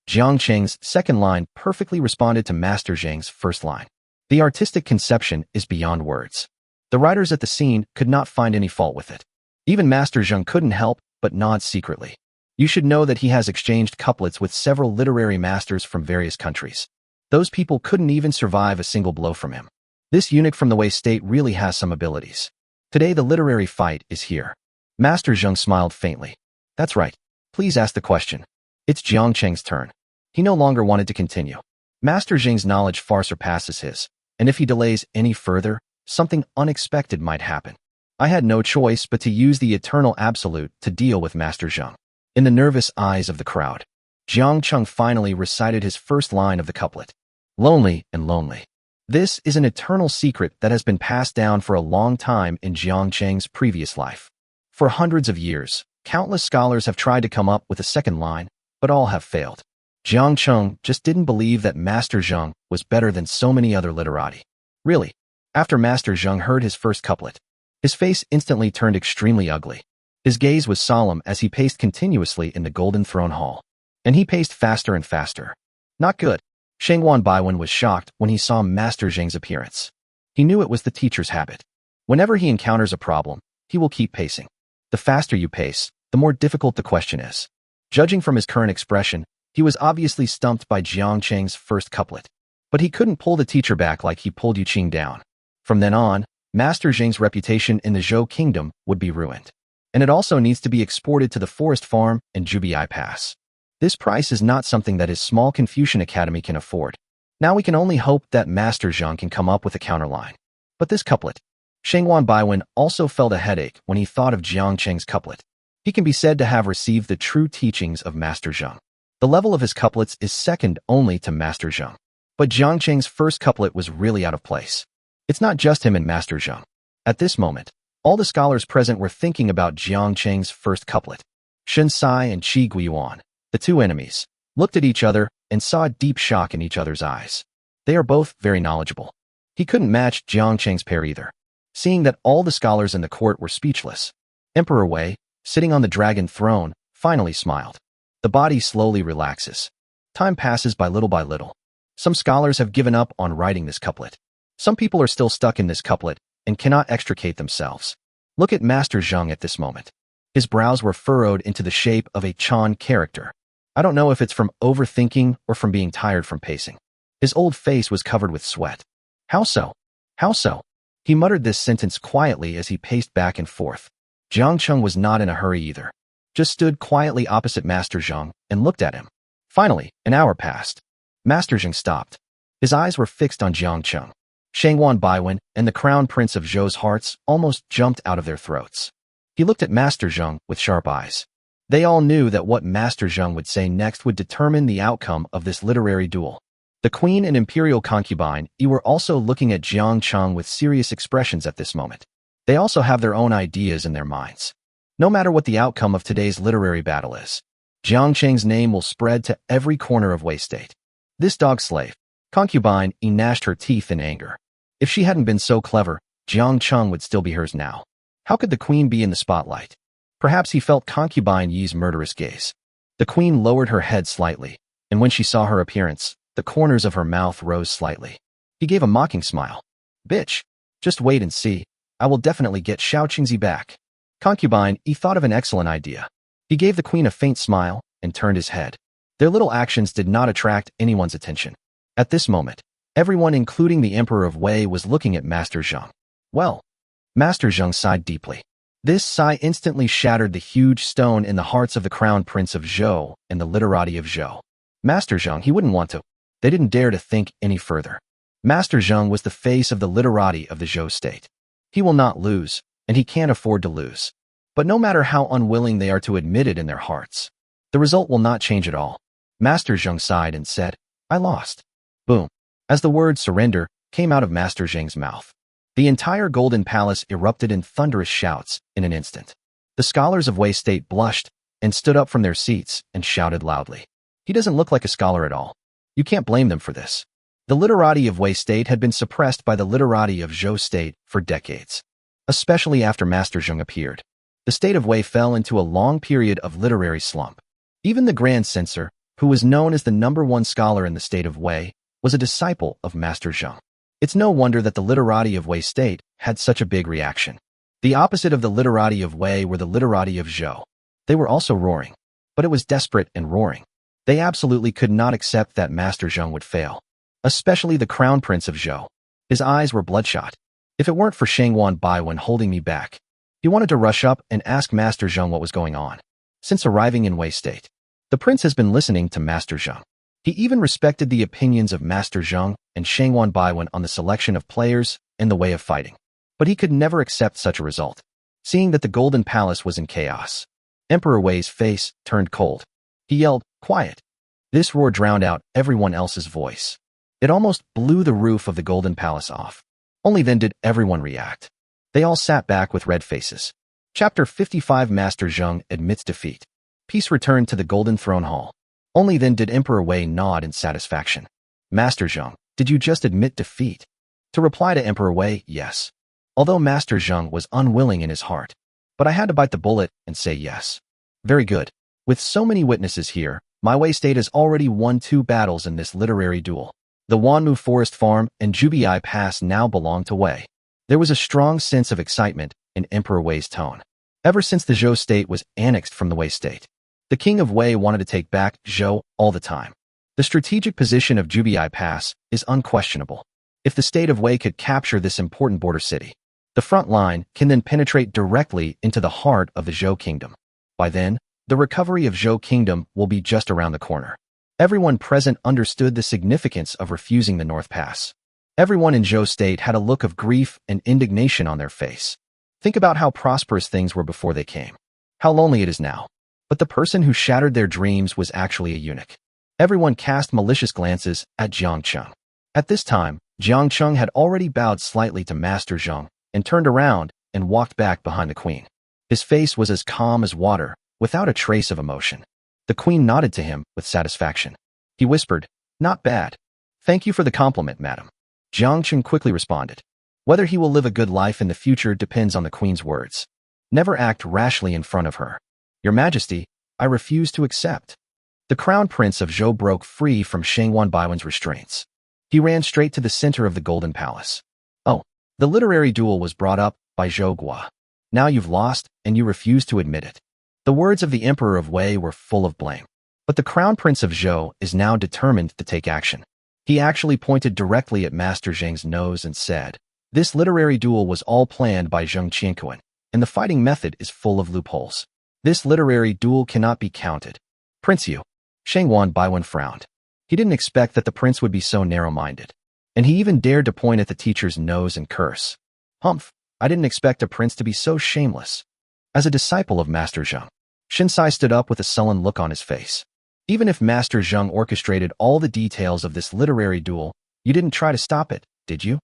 Jiang Cheng's second line perfectly responded to Master Zhang's first line. The artistic conception is beyond words. The writers at the scene could not find any fault with it. Even Master Zhang couldn't help but nod secretly. You should know that he has exchanged couplets with several literary masters from various countries. Those people couldn't even survive a single blow from him. This eunuch from the Wei state really has some abilities. Today the literary fight is here. Master Zhang smiled faintly. That's right. Please ask the question. It's Jiang Cheng's turn. He no longer wanted to continue. Master Zhang's knowledge far surpasses his, and if he delays any further, something unexpected might happen. I had no choice but to use the eternal absolute to deal with Master Zhang. In the nervous eyes of the crowd, Jiang Cheng finally recited his first line of the couplet. Lonely and lonely. This is an eternal secret that has been passed down for a long time in Jiang Cheng's previous life. For hundreds of years, countless scholars have tried to come up with a second line, but all have failed. Jiang Cheng just didn't believe that Master Zhang was better than so many other literati. Really, after Master Zhang heard his first couplet, his face instantly turned extremely ugly. His gaze was solemn as he paced continuously in the Golden Throne Hall. And he paced faster and faster. Not good. Shengwan Baiwen was shocked when he saw Master Zhang's appearance. He knew it was the teacher's habit. Whenever he encounters a problem, he will keep pacing. The faster you pace, the more difficult the question is. Judging from his current expression, he was obviously stumped by Jiang Cheng's first couplet. But he couldn't pull the teacher back like he pulled Yu Qing down. From then on, Master Zhang's reputation in the Zhou Kingdom would be ruined. And it also needs to be exported to the Forest Farm and Jubiai Pass. This price is not something that his small Confucian Academy can afford. Now we can only hope that Master Zhang can come up with a counterline. But this couplet. Shengwan Baiwen also felt a headache when he thought of Jiang Cheng's couplet. He can be said to have received the true teachings of Master Zhang. The level of his couplets is second only to Master Zhang. But Jiang Cheng's first couplet was really out of place. It's not just him and Master Zhang. At this moment, all the scholars present were thinking about Jiang Cheng's first couplet. Shen Sai and Qi Guiyuan, the two enemies, looked at each other and saw a deep shock in each other's eyes. They are both very knowledgeable. He couldn't match Jiang Cheng's pair either. Seeing that all the scholars in the court were speechless, Emperor Wei, sitting on the dragon throne, finally smiled. The body slowly relaxes. Time passes by little. Some scholars have given up on writing this couplet. Some people are still stuck in this couplet and cannot extricate themselves. Look at Master Zhang at this moment. His brows were furrowed into the shape of a Chan character. I don't know if it's from overthinking or from being tired from pacing. His old face was covered with sweat. How so? How so? He muttered this sentence quietly as he paced back and forth. Jiang Cheng was not in a hurry either. Just stood quietly opposite Master Zhang and looked at him. Finally, an hour passed. Master Zhang stopped. His eyes were fixed on Jiang Cheng. Shengwan Baiwen and the Crown Prince of Zhou's hearts almost jumped out of their throats. He looked at Master Zhang with sharp eyes. They all knew that what Master Zhang would say next would determine the outcome of this literary duel. The queen and imperial concubine were also looking at Jiang Cheng with serious expressions at this moment. They also have their own ideas in their minds. No matter what the outcome of today's literary battle is, Jiang Cheng's name will spread to every corner of Wei State. This dog slave, concubine, gnashed her teeth in anger. If she hadn't been so clever, Jiang Cheng would still be hers now. How could the queen be in the spotlight? Perhaps he felt concubine Yi's murderous gaze. The queen lowered her head slightly, and when she saw her appearance, the corners of her mouth rose slightly. He gave a mocking smile. Bitch, just wait and see. I will definitely get Shao Qingzi back. Concubine Yi thought of an excellent idea. He gave the queen a faint smile and turned his head. Their little actions did not attract anyone's attention. At this moment, everyone including the Emperor of Wei was looking at Master Zhang. Well, Master Zhang sighed deeply. This sigh instantly shattered the huge stone in the hearts of the Crown Prince of Zhou and the literati of Zhou. Master Zhang, he wouldn't want to. They didn't dare to think any further. Master Zhang was the face of the literati of the Zhou state. He will not lose, and he can't afford to lose. But no matter how unwilling they are to admit it in their hearts, the result will not change at all. Master Zhang sighed and said, I lost. Boom. As the word surrender came out of Master Zhang's mouth, the entire Golden Palace erupted in thunderous shouts in an instant. The scholars of Wei State blushed and stood up from their seats and shouted loudly. He doesn't look like a scholar at all. You can't blame them for this. The literati of Wei State had been suppressed by the literati of Zhou State for decades, especially after Master Zheng appeared. The state of Wei fell into a long period of literary slump. Even the Grand Censor, who was known as the #1 scholar in the state of Wei, was a disciple of Master Zheng. It's no wonder that the literati of Wei State had such a big reaction. The opposite of the literati of Wei were the literati of Zhou. They were also roaring, but it was desperate and roaring. They absolutely could not accept that Master Zheng would fail, especially the Crown Prince of Zhou. His eyes were bloodshot. If it weren't for Shangwan Baiwen holding me back, he wanted to rush up and ask Master Zheng what was going on. Since arriving in Wei State, the prince has been listening to Master Zheng. He even respected the opinions of Master Zheng and Shangwan Baiwen on the selection of players and the way of fighting. But he could never accept such a result. Seeing that the Golden Palace was in chaos, Emperor Wei's face turned cold. He yelled, "Quiet!" This roar drowned out everyone else's voice. It almost blew the roof of the Golden Palace off. Only then did everyone react. They all sat back with red faces. Chapter 55 Master Zheng admits defeat. Peace returned to the Golden Throne Hall. Only then did Emperor Wei nod in satisfaction. Master Zheng, did you just admit defeat? To reply to Emperor Wei, yes. Although Master Zheng was unwilling in his heart. But I had to bite the bullet and say yes. Very good. With so many witnesses here, my Wei State has already won 2 battles in this literary duel. The Wanmu Forest Farm and Jubiai Pass now belong to Wei. There was a strong sense of excitement in Emperor Wei's tone. Ever since the Zhou State was annexed from the Wei State, the king of Wei wanted to take back Zhou all the time. The strategic position of Jubiai Pass is unquestionable. If the state of Wei could capture this important border city, the front line can then penetrate directly into the heart of the Zhou Kingdom. By then, the recovery of Zhou Kingdom will be just around the corner. Everyone present understood the significance of refusing the North Pass. Everyone in Zhou State had a look of grief and indignation on their face. Think about how prosperous things were before they came. How lonely it is now. But the person who shattered their dreams was actually a eunuch. Everyone cast malicious glances at Jiang Cheng. At this time, Jiang Cheng had already bowed slightly to Master Zheng and turned around and walked back behind the queen. His face was as calm as water, without a trace of emotion. The queen nodded to him with satisfaction. He whispered, "Not bad. Thank you for the compliment, madam." Jiang Cheng quickly responded. Whether he will live a good life in the future depends on the queen's words. Never act rashly in front of her. Your Majesty, I refuse to accept. The Crown Prince of Zhou broke free from Shangwan Baiwen's restraints. He ran straight to the center of the Golden Palace. Oh, the literary duel was brought up by Zhou Gua. Now you've lost, and you refuse to admit it. The words of the Emperor of Wei were full of blame. But the Crown Prince of Zhou is now determined to take action. He actually pointed directly at Master Zheng's nose and said, "This literary duel was all planned by Zheng Qianquan, and the fighting method is full of loopholes. This literary duel cannot be counted." Prince Yu. Shangwan Baiwen frowned. He didn't expect that the prince would be so narrow-minded. And he even dared to point at the teacher's nose and curse. Humph, I didn't expect a prince to be so shameless. As a disciple of Master Zheng, Shinsai stood up with a sullen look on his face. Even if Master Zheng orchestrated all the details of this literary duel, you didn't try to stop it, did you?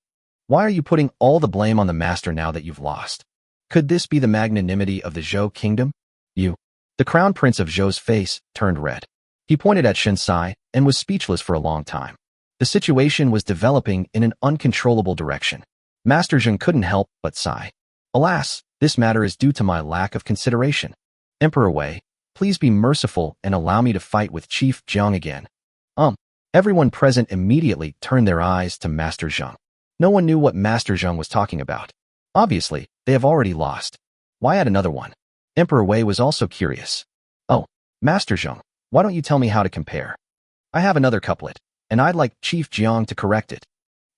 Why are you putting all the blame on the master now that you've lost? Could this be the magnanimity of the Zhou Kingdom? You. The Crown Prince of Zhou's face turned red. He pointed at Shinsai and was speechless for a long time. The situation was developing in an uncontrollable direction. Master Zheng couldn't help but sigh. Alas, this matter is due to my lack of consideration. Emperor Wei, please be merciful and allow me to fight with Chief Jiang again. Everyone present immediately turned their eyes to Master Zheng. No one knew what Master Zheng was talking about. Obviously, they have already lost. Why add another one? Emperor Wei was also curious. Oh, Master Zheng, why don't you tell me how to compare? I have another couplet, and I'd like Chief Jiang to correct it.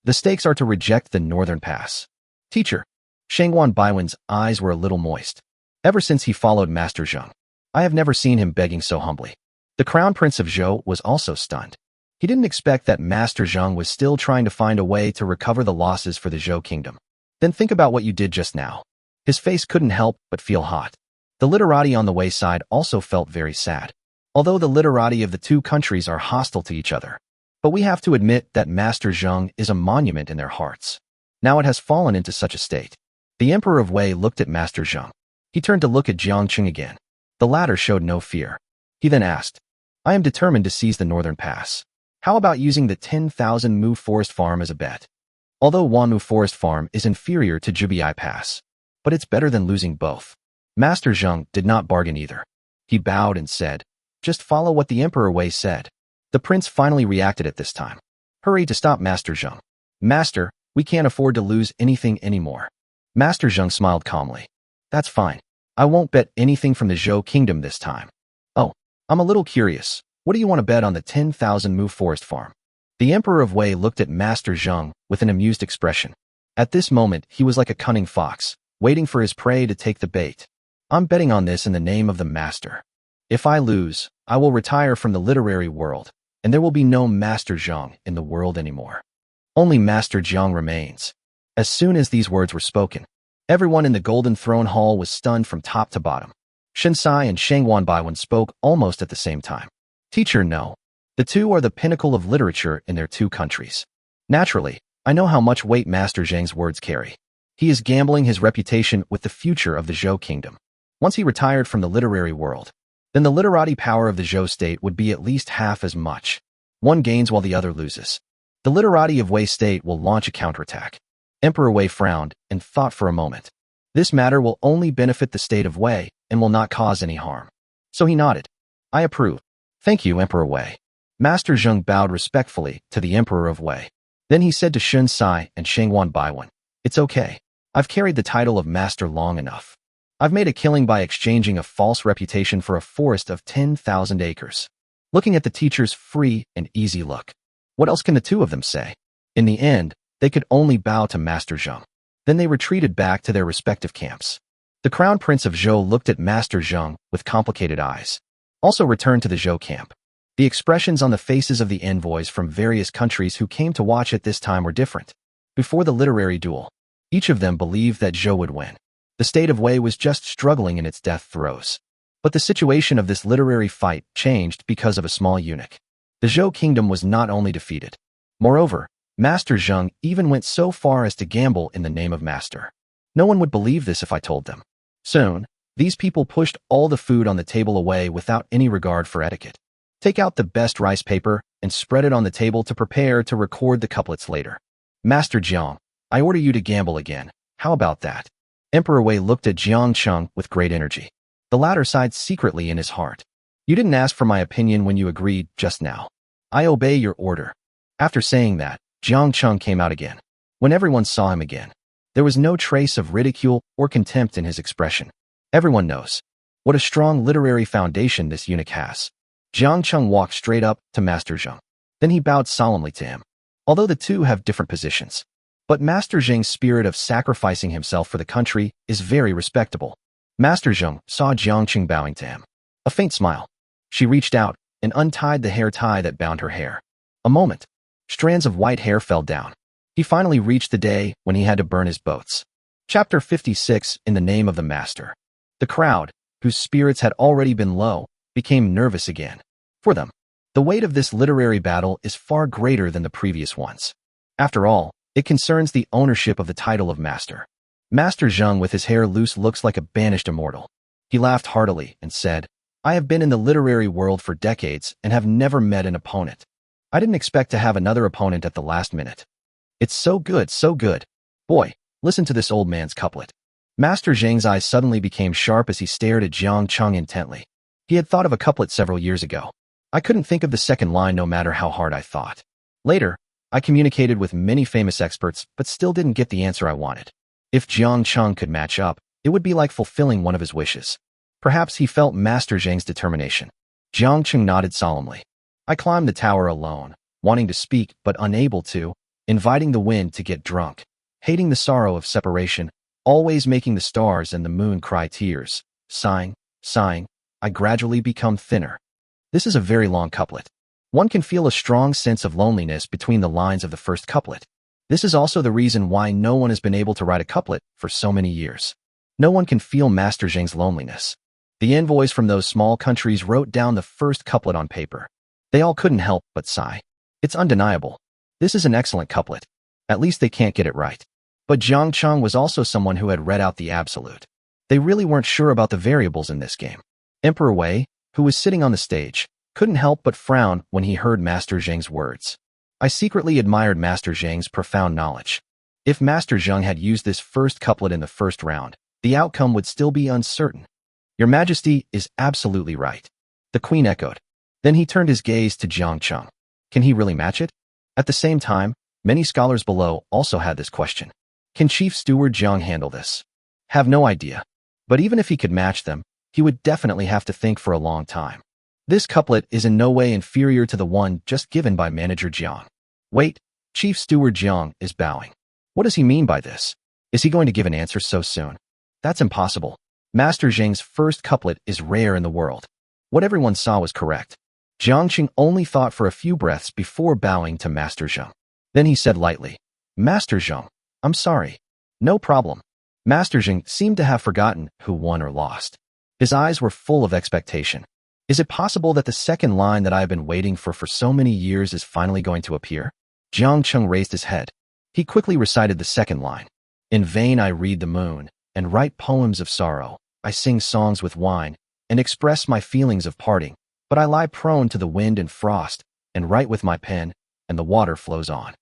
The stakes are to reject the Northern Pass. Teacher. Shangwan Baiwen's eyes were a little moist. Ever since he followed Master Zheng, I have never seen him begging so humbly. The Crown Prince of Zhou was also stunned. He didn't expect that Master Zheng was still trying to find a way to recover the losses for the Zhou Kingdom. Then think about what you did just now. His face couldn't help but feel hot. The literati on the Wei side also felt very sad. Although the literati of the two countries are hostile to each other. But we have to admit that Master Zheng is a monument in their hearts. Now it has fallen into such a state. The Emperor of Wei looked at Master Zheng. He turned to look at Jiang Cheng again. The latter showed no fear. He then asked, I am determined to seize the Northern Pass. How about using the 10,000 Mu Forest Farm as a bet? Although Wanmu Forest Farm is inferior to Jubiai Pass, but it's better than losing both. Master Zheng did not bargain either. He bowed and said, "Just follow what the Emperor Wei said." The prince finally reacted at this time. "Hurry to stop Master Zheng. Master, we can't afford to lose anything anymore." Master Zheng smiled calmly. "That's fine. I won't bet anything from the Zhou Kingdom this time." "Oh, I'm a little curious. What do you want to bet on the 10,000 Mu Forest Farm?" The Emperor of Wei looked at Master Zheng with an amused expression. At this moment, he was like a cunning fox, waiting for his prey to take the bait. "I'm betting on this in the name of the Master. If I lose, I will retire from the literary world, and there will be no Master Zheng in the world anymore. Only Master Zheng remains." As soon as these words were spoken, everyone in the Golden Throne Hall was stunned from top to bottom. Shinsai and Shangwan Baiwen spoke almost at the same time. "Teacher, no. The two are the pinnacle of literature in their two countries. Naturally, I know how much weight Master Zheng's words carry. He is gambling his reputation with the future of the Zhou Kingdom. Once he retired from the literary world, then the literati power of the Zhou state would be at least half as much. One gains while the other loses. The literati of Wei state will launch a counterattack." Emperor Wei frowned and thought for a moment. This matter will only benefit the state of Wei and will not cause any harm. So he nodded. "I approve. Thank you, Emperor Wei." Master Zheng bowed respectfully to the Emperor of Wei. Then he said to Shun Sai and Shangwan Baiwen, "It's okay. I've carried the title of Master long enough. I've made a killing by exchanging a false reputation for a forest of 10,000 acres." Looking at the teacher's free and easy look, what else can the two of them say? In the end, they could only bow to Master Zheng. Then they retreated back to their respective camps. The Crown Prince of Zhou looked at Master Zheng with complicated eyes. Also returned to the Zhou camp. The expressions on the faces of the envoys from various countries who came to watch at this time were different. Before the literary duel, each of them believed that Zhou would win. The state of Wei was just struggling in its death throes. But the situation of this literary fight changed because of a small eunuch. The Zhou kingdom was not only defeated. Moreover, Master Zheng even went so far as to gamble in the name of Master. No one would believe this if I told them. Soon, these people pushed all the food on the table away without any regard for etiquette. Take out the best rice paper and spread it on the table to prepare to record the couplets later. "Master Jiang, I order you to gamble again. How about that?" Emperor Wei looked at Jiang Cheng with great energy. The latter sighed secretly in his heart. "You didn't ask for my opinion when you agreed just now. I obey your order." After saying that, Jiang Cheng came out again. When everyone saw him again, there was no trace of ridicule or contempt in his expression. Everyone knows what a strong literary foundation this eunuch has. Jiang Cheng walked straight up to Master Zheng. Then he bowed solemnly to him. Although the two have different positions, but Master Zheng's spirit of sacrificing himself for the country is very respectable. Master Zheng saw Jiang Cheng bowing to him. A faint smile. She reached out and untied the hair tie that bound her hair. A moment. Strands of white hair fell down. He finally reached the day when he had to burn his boats. Chapter 56 In the Name of the Master. The crowd, whose spirits had already been low, became nervous again. For them, the weight of this literary battle is far greater than the previous ones. After all, it concerns the ownership of the title of Master. Master Zheng with his hair loose looks like a banished immortal. He laughed heartily and said, "I have been in the literary world for decades and have never met an opponent. I didn't expect to have another opponent at the last minute. It's so good, so good. Boy, listen to this old man's couplet." Master Zheng's eyes suddenly became sharp as he stared at Jiang Cheng intently. He had thought of a couplet several years ago. "I couldn't think of the second line no matter how hard I thought. Later, I communicated with many famous experts but still didn't get the answer I wanted. If Jiang Cheng could match up, it would be like fulfilling one of his wishes." Perhaps he felt Master Zheng's determination. Jiang Cheng nodded solemnly. "I climbed the tower alone, wanting to speak but unable to, inviting the wind to get drunk, hating the sorrow of separation, always making the stars and the moon cry tears, sighing, sighing, I gradually become thinner." This is a very long couplet. One can feel a strong sense of loneliness between the lines of the first couplet. This is also the reason why no one has been able to write a couplet for so many years. No one can feel Master Zheng's loneliness. The envoys from those small countries wrote down the first couplet on paper. They all couldn't help but sigh. It's undeniable. This is an excellent couplet. At least they can't get it right. But Jiang Cheng was also someone who had read out the absolute. They really weren't sure about the variables in this game. Emperor Wei, who was sitting on the stage, couldn't help but frown when he heard Master Zheng's words. I secretly admired Master Zheng's profound knowledge. If Master Zheng had used this first couplet in the first round, the outcome would still be uncertain. Your Majesty is absolutely right, the Queen echoed. Then he turned his gaze to Jiang Cheng. Can he really match it? At the same time, many scholars below also had this question. Can Chief Steward Jiang handle this? Have no idea. But even if he could match them, he would definitely have to think for a long time. This couplet is in no way inferior to the one just given by Manager Jiang. Wait, Chief Steward Jiang is bowing. What does he mean by this? Is he going to give an answer so soon? That's impossible. Master Zheng's first couplet is rare in the world. What everyone saw was correct. Jiang Qing only thought for a few breaths before bowing to Master Zheng. Then he said lightly, Master Zheng, I'm sorry. No problem. Master Zheng seemed to have forgotten who won or lost. His eyes were full of expectation. Is it possible that the second line that I have been waiting for so many years is finally going to appear? Jiang Cheng raised his head. He quickly recited the second line. In vain I read the moon, and write poems of sorrow. I sing songs with wine, and express my feelings of parting. But I lie prone to the wind and frost, and write with my pen, and the water flows on.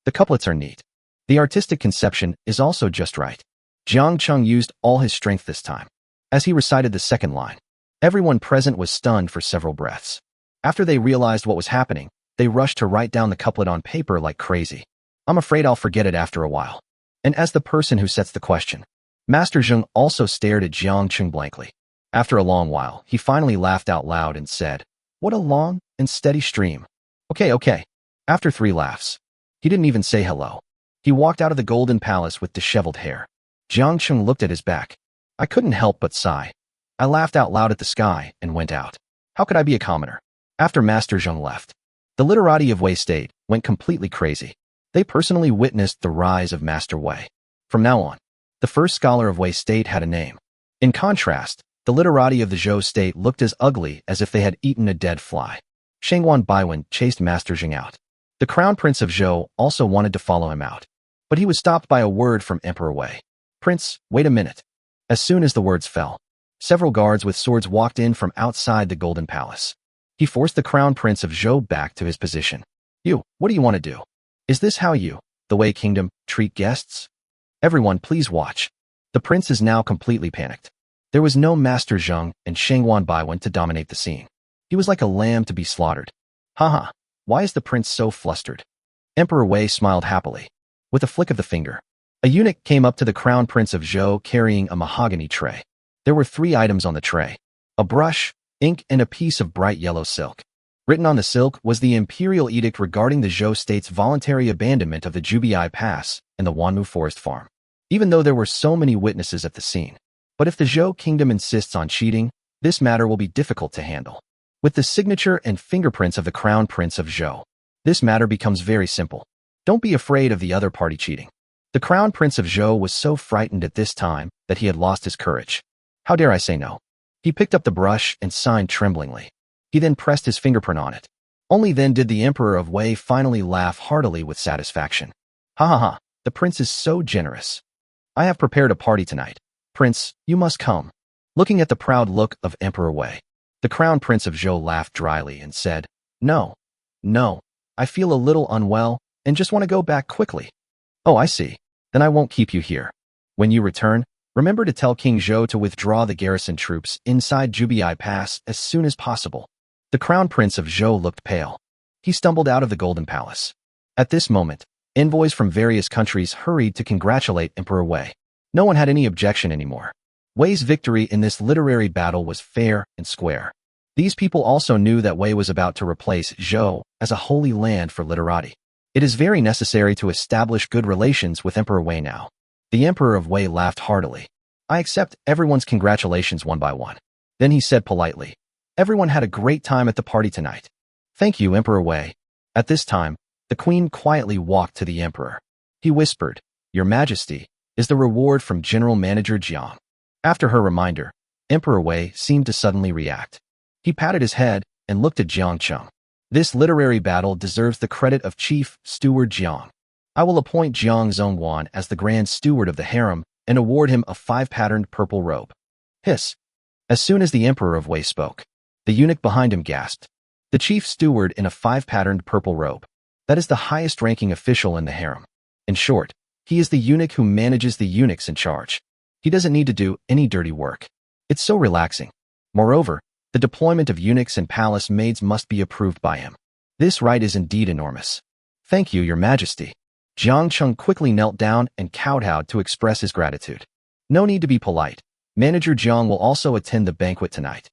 The couplets are neat. The artistic conception is also just right. Jiang Cheng used all his strength this time. As he recited the second line, everyone present was stunned for several breaths. After they realized what was happening, they rushed to write down the couplet on paper like crazy. I'm afraid I'll forget it after a while. And as the person who sets the question, Master Zheng also stared at Jiang Cheng blankly. After a long while, he finally laughed out loud and said, What a long and steady stream. Okay. After 3 laughs. He didn't even say hello. He walked out of the Golden Palace with disheveled hair. Jiang Cheng looked at his back. I couldn't help but sigh. I laughed out loud at the sky and went out. How could I be a commoner? After Master Zheng left, the literati of Wei State went completely crazy. They personally witnessed the rise of Master Wei. From now on, the first scholar of Wei State had a name. In contrast, the literati of the Zhou State looked as ugly as if they had eaten a dead fly. Shangguan Baiwen chased Master Zheng out. The Crown Prince of Zhou also wanted to follow him out. But he was stopped by a word from Emperor Wei. Prince, wait a minute. As soon as the words fell, several guards with swords walked in from outside the Golden Palace. He forced the Crown Prince of Zhou back to his position. You, what do you want to do? Is this how you, the Wei Kingdom, treat guests? Everyone, please watch. The prince is now completely panicked. There was no Master Zheng and Shangguan Baiwen to dominate the scene. He was like a lamb to be slaughtered. Haha, why is the prince so flustered? Emperor Wei smiled happily. With a flick of the finger, a eunuch came up to the Crown Prince of Zhou carrying a mahogany tray. There were 3 items on the tray: a brush, ink, and a piece of bright yellow silk. Written on the silk was the imperial edict regarding the Zhou state's voluntary abandonment of the Jubiai Pass and the Wanmu Forest Farm. Even though there were so many witnesses at the scene. But if the Zhou kingdom insists on cheating, this matter will be difficult to handle. With the signature and fingerprints of the Crown Prince of Zhou, this matter becomes very simple. Don't be afraid of the other party cheating. The Crown Prince of Zhou was so frightened at this time that he had lost his courage. How dare I say no? He picked up the brush and signed tremblingly. He then pressed his fingerprint on it. Only then did the Emperor of Wei finally laugh heartily with satisfaction. Ha, the prince is so generous. I have prepared a party tonight. Prince, you must come. Looking at the proud look of Emperor Wei, the Crown Prince of Zhou laughed dryly and said, No, I feel a little unwell and just want to go back quickly. Oh, I see. Then I won't keep you here. When you return, remember to tell King Zhou to withdraw the garrison troops inside Jubiai Pass as soon as possible. The Crown Prince of Zhou looked pale. He stumbled out of the Golden Palace. At this moment, envoys from various countries hurried to congratulate Emperor Wei. No one had any objection anymore. Wei's victory in this literary battle was fair and square. These people also knew that Wei was about to replace Zhou as a holy land for literati. It is very necessary to establish good relations with Emperor Wei now. The Emperor of Wei laughed heartily. I accept everyone's congratulations one by one. Then he said politely, Everyone had a great time at the party tonight. Thank you, Emperor Wei. At this time, the queen quietly walked to the emperor. He whispered, Your Majesty, is the reward from General Manager Jiang. After her reminder, Emperor Wei seemed to suddenly react. He patted his head and looked at Jiang Cheng. This literary battle deserves the credit of Chief Steward Jiang. I will appoint Jiang Zhongguan as the Grand Steward of the harem and award him a 5-patterned purple robe. Hiss. As soon as the Emperor of Wei spoke, the eunuch behind him gasped. The chief steward in a 5-patterned purple robe. That is the highest-ranking official in the harem. In short, he is the eunuch who manages the eunuchs in charge. He doesn't need to do any dirty work. It's so relaxing. Moreover, the deployment of eunuchs and palace maids must be approved by him. This right is indeed enormous. Thank you, Your Majesty. Jiang Cheng quickly knelt down and kowtowed to express his gratitude. No need to be polite. Manager Jiang will also attend the banquet tonight.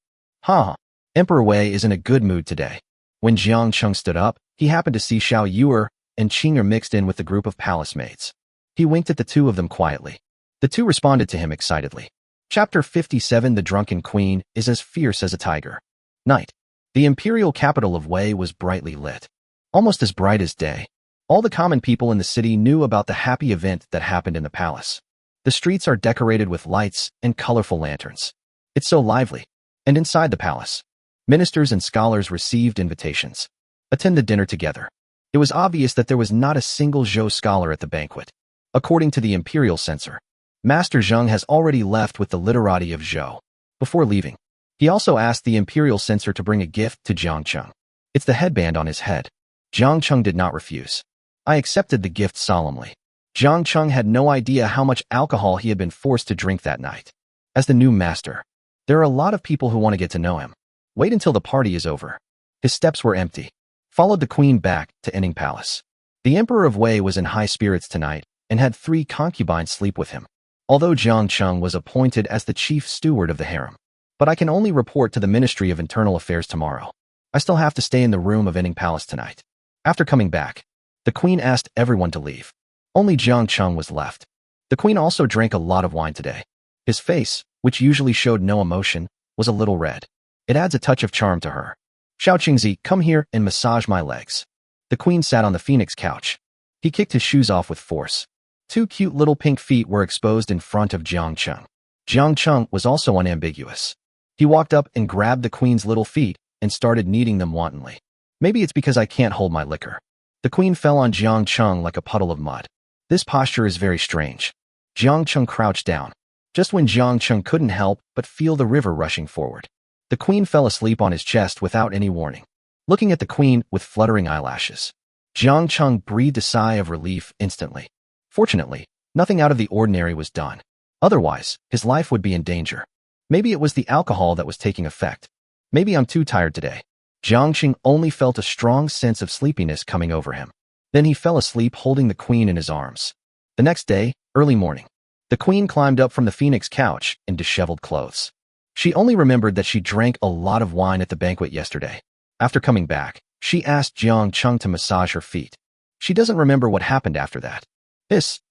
Emperor Wei is in a good mood today. When Jiang Cheng stood up, he happened to see Xiao Yuer and Qing'er mixed in with the group of palace maids. He winked at the two of them quietly. The two responded to him excitedly. Chapter 57 The Drunken Queen is as fierce as a tiger. Night. The imperial capital of Wei was brightly lit. Almost as bright as day. All the common people in the city knew about the happy event that happened in the palace. The streets are decorated with lights and colorful lanterns. It's so lively. And inside the palace, ministers and scholars received invitations. Attend the dinner together. It was obvious that there was not a single Zhou scholar at the banquet. According to the imperial censor, Master Zheng has already left with the literati of Zhou. Before leaving, he also asked the imperial censor to bring a gift to Jiang Cheng. It's the headband on his head. Jiang Cheng did not refuse. I accepted the gift solemnly. Jiang Cheng had no idea how much alcohol he had been forced to drink that night. As the new master, there are a lot of people who want to get to know him. Wait until the party is over. His steps were empty. Followed the queen back to Enning Palace. The Emperor of Wei was in high spirits tonight and had 3 concubines sleep with him. Although Jiang Cheng was appointed as the chief steward of the harem. But I can only report to the Ministry of Internal Affairs tomorrow. I still have to stay in the room of Enning Palace tonight. After coming back, the queen asked everyone to leave. Only Jiang Cheng was left. The queen also drank a lot of wine today. His face, which usually showed no emotion, was a little red. It adds a touch of charm to her. Xiao Qingzi, come here and massage my legs. The queen sat on the phoenix couch. He kicked his shoes off with force. 2 cute little pink feet were exposed in front of Jiang Cheng. Jiang Cheng was also unambiguous. He walked up and grabbed the queen's little feet and started kneading them wantonly. Maybe it's because I can't hold my liquor. The queen fell on Jiang Cheng like a puddle of mud. This posture is very strange. Jiang Cheng crouched down. Just when Jiang Cheng couldn't help but feel the river rushing forward. The queen fell asleep on his chest without any warning. Looking at the queen with fluttering eyelashes, Jiang Cheng breathed a sigh of relief instantly. Fortunately, nothing out of the ordinary was done. Otherwise, his life would be in danger. Maybe it was the alcohol that was taking effect. Maybe I'm too tired today. Jiang Cheng only felt a strong sense of sleepiness coming over him. Then he fell asleep holding the queen in his arms. The next day, early morning, the queen climbed up from the phoenix couch in disheveled clothes. She only remembered that she drank a lot of wine at the banquet yesterday. After coming back, she asked Jiang Cheng to massage her feet. She doesn't remember what happened after that.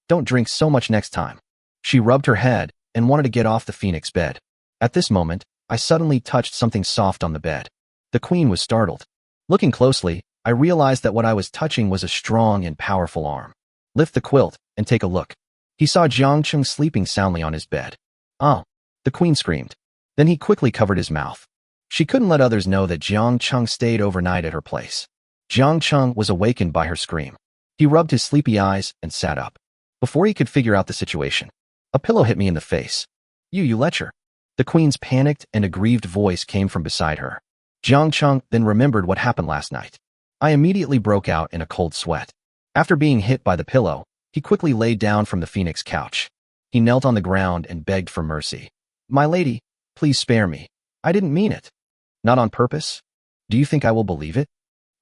Don't drink so much next time. She rubbed her head and wanted to get off the phoenix bed. At this moment, I suddenly touched something soft on the bed. The queen was startled. Looking closely, I realized that what I was touching was a strong and powerful arm. Lift the quilt and take a look. He saw Jiang Cheng sleeping soundly on his bed. Oh, the queen screamed. Then he quickly covered his mouth. She couldn't let others know that Jiang Cheng stayed overnight at her place. Jiang Cheng was awakened by her scream. He rubbed his sleepy eyes and sat up. Before he could figure out the situation, a pillow hit me in the face. You lecher. The queen's panicked and aggrieved voice came from beside her. Jiang Cheng then remembered what happened last night. I immediately broke out in a cold sweat. After being hit by the pillow, he quickly lay down from the phoenix couch. He knelt on the ground and begged for mercy. My lady, please spare me. I didn't mean it. Not on purpose? Do you think I will believe it?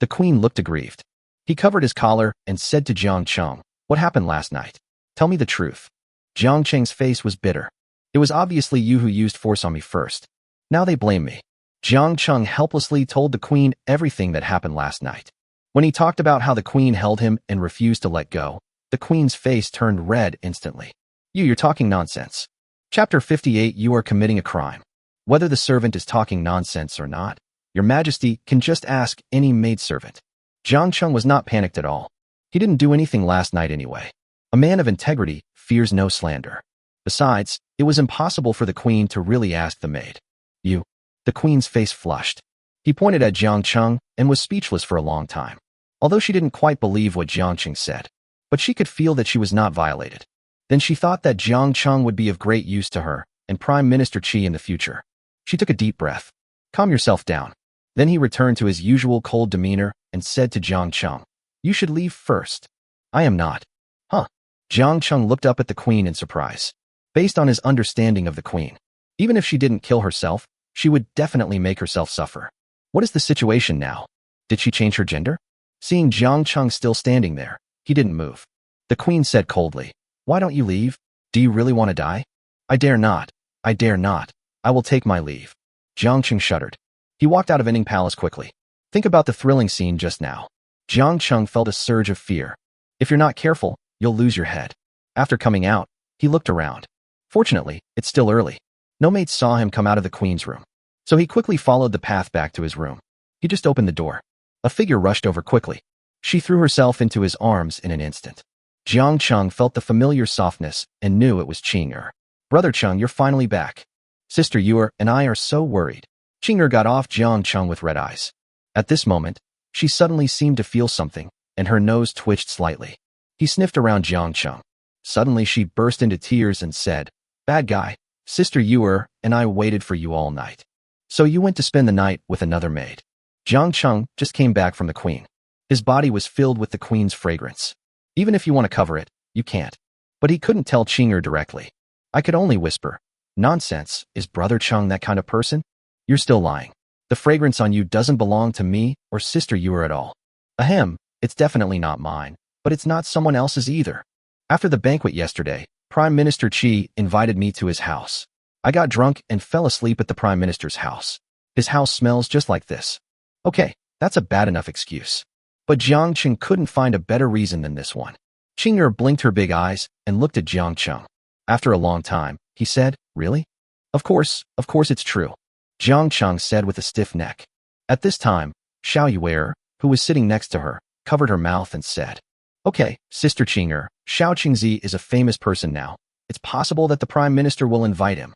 The queen looked aggrieved. He covered his collar and said to Jiang Cheng, what happened last night? Tell me the truth. Jiang Cheng's face was bitter. It was obviously you who used force on me first. Now they blame me. Jiang Cheng helplessly told the queen everything that happened last night. When he talked about how the queen held him and refused to let go, the queen's face turned red instantly. You're talking nonsense. Chapter 58 You are committing a crime. Whether the servant is talking nonsense or not, Your Majesty can just ask any maidservant. Jiang Cheng was not panicked at all. He didn't do anything last night anyway. A man of integrity fears no slander. Besides, it was impossible for the queen to really ask the maid. You. The queen's face flushed. He pointed at Jiang Cheng and was speechless for a long time. Although she didn't quite believe what Jiang Cheng said, but she could feel that she was not violated. Then she thought that Jiang Cheng would be of great use to her and Prime Minister Qi in the future. She took a deep breath. Calm yourself down. Then he returned to his usual cold demeanor and said to Jiang Cheng, "You should leave first." "I am not." "Huh?" Jiang Cheng looked up at the queen in surprise. Based on his understanding of the queen, even if she didn't kill herself, she would definitely make herself suffer. What is the situation now? Did she change her gender? Seeing Jiang Cheng still standing there, he didn't move. The queen said coldly, "Why don't you leave? Do you really want to die?" "I dare not. I dare not. I will take my leave." Jiang Cheng shuddered. He walked out of Inning Palace quickly. Think about the thrilling scene just now. Jiang Cheng felt a surge of fear. If you're not careful, you'll lose your head. After coming out, he looked around. Fortunately, it's still early. No mates saw him come out of the queen's room. So he quickly followed the path back to his room. He just opened the door. A figure rushed over quickly. She threw herself into his arms in an instant. Jiang Cheng felt the familiar softness and knew it was Qing'er. "Brother Cheng, you're finally back. Sister Yuer and I are so worried." Qing'er got off Jiang Cheng with red eyes. At this moment, she suddenly seemed to feel something, and her nose twitched slightly. He sniffed around Jiang Cheng. Suddenly she burst into tears and said, "Bad guy, Sister Yuer and I waited for you all night. So you went to spend the night with another maid." Jiang Cheng just came back from the queen. His body was filled with the queen's fragrance. Even if you want to cover it, you can't. But he couldn't tell Qing'er directly. I could only whisper, "Nonsense, is Brother Cheng that kind of person? You're still lying. The fragrance on you doesn't belong to me or Sister Yuer at all. Ahem, it's definitely not mine, but it's not someone else's either." After the banquet yesterday, Prime Minister Qi invited me to his house. I got drunk and fell asleep at the Prime Minister's house. His house smells just like this. Okay, that's a bad enough excuse. But Jiang Cheng couldn't find a better reason than this one. Qing'er blinked her big eyes and looked at Jiang Cheng. After a long time, he said, "Really?" Of course it's true," Jiang Cheng said with a stiff neck. At this time, Xiao Yuer, who was sitting next to her, covered her mouth and said, "Okay, Sister Qing'er, Xiao Qingzi is a famous person now. It's possible that the Prime Minister will invite him."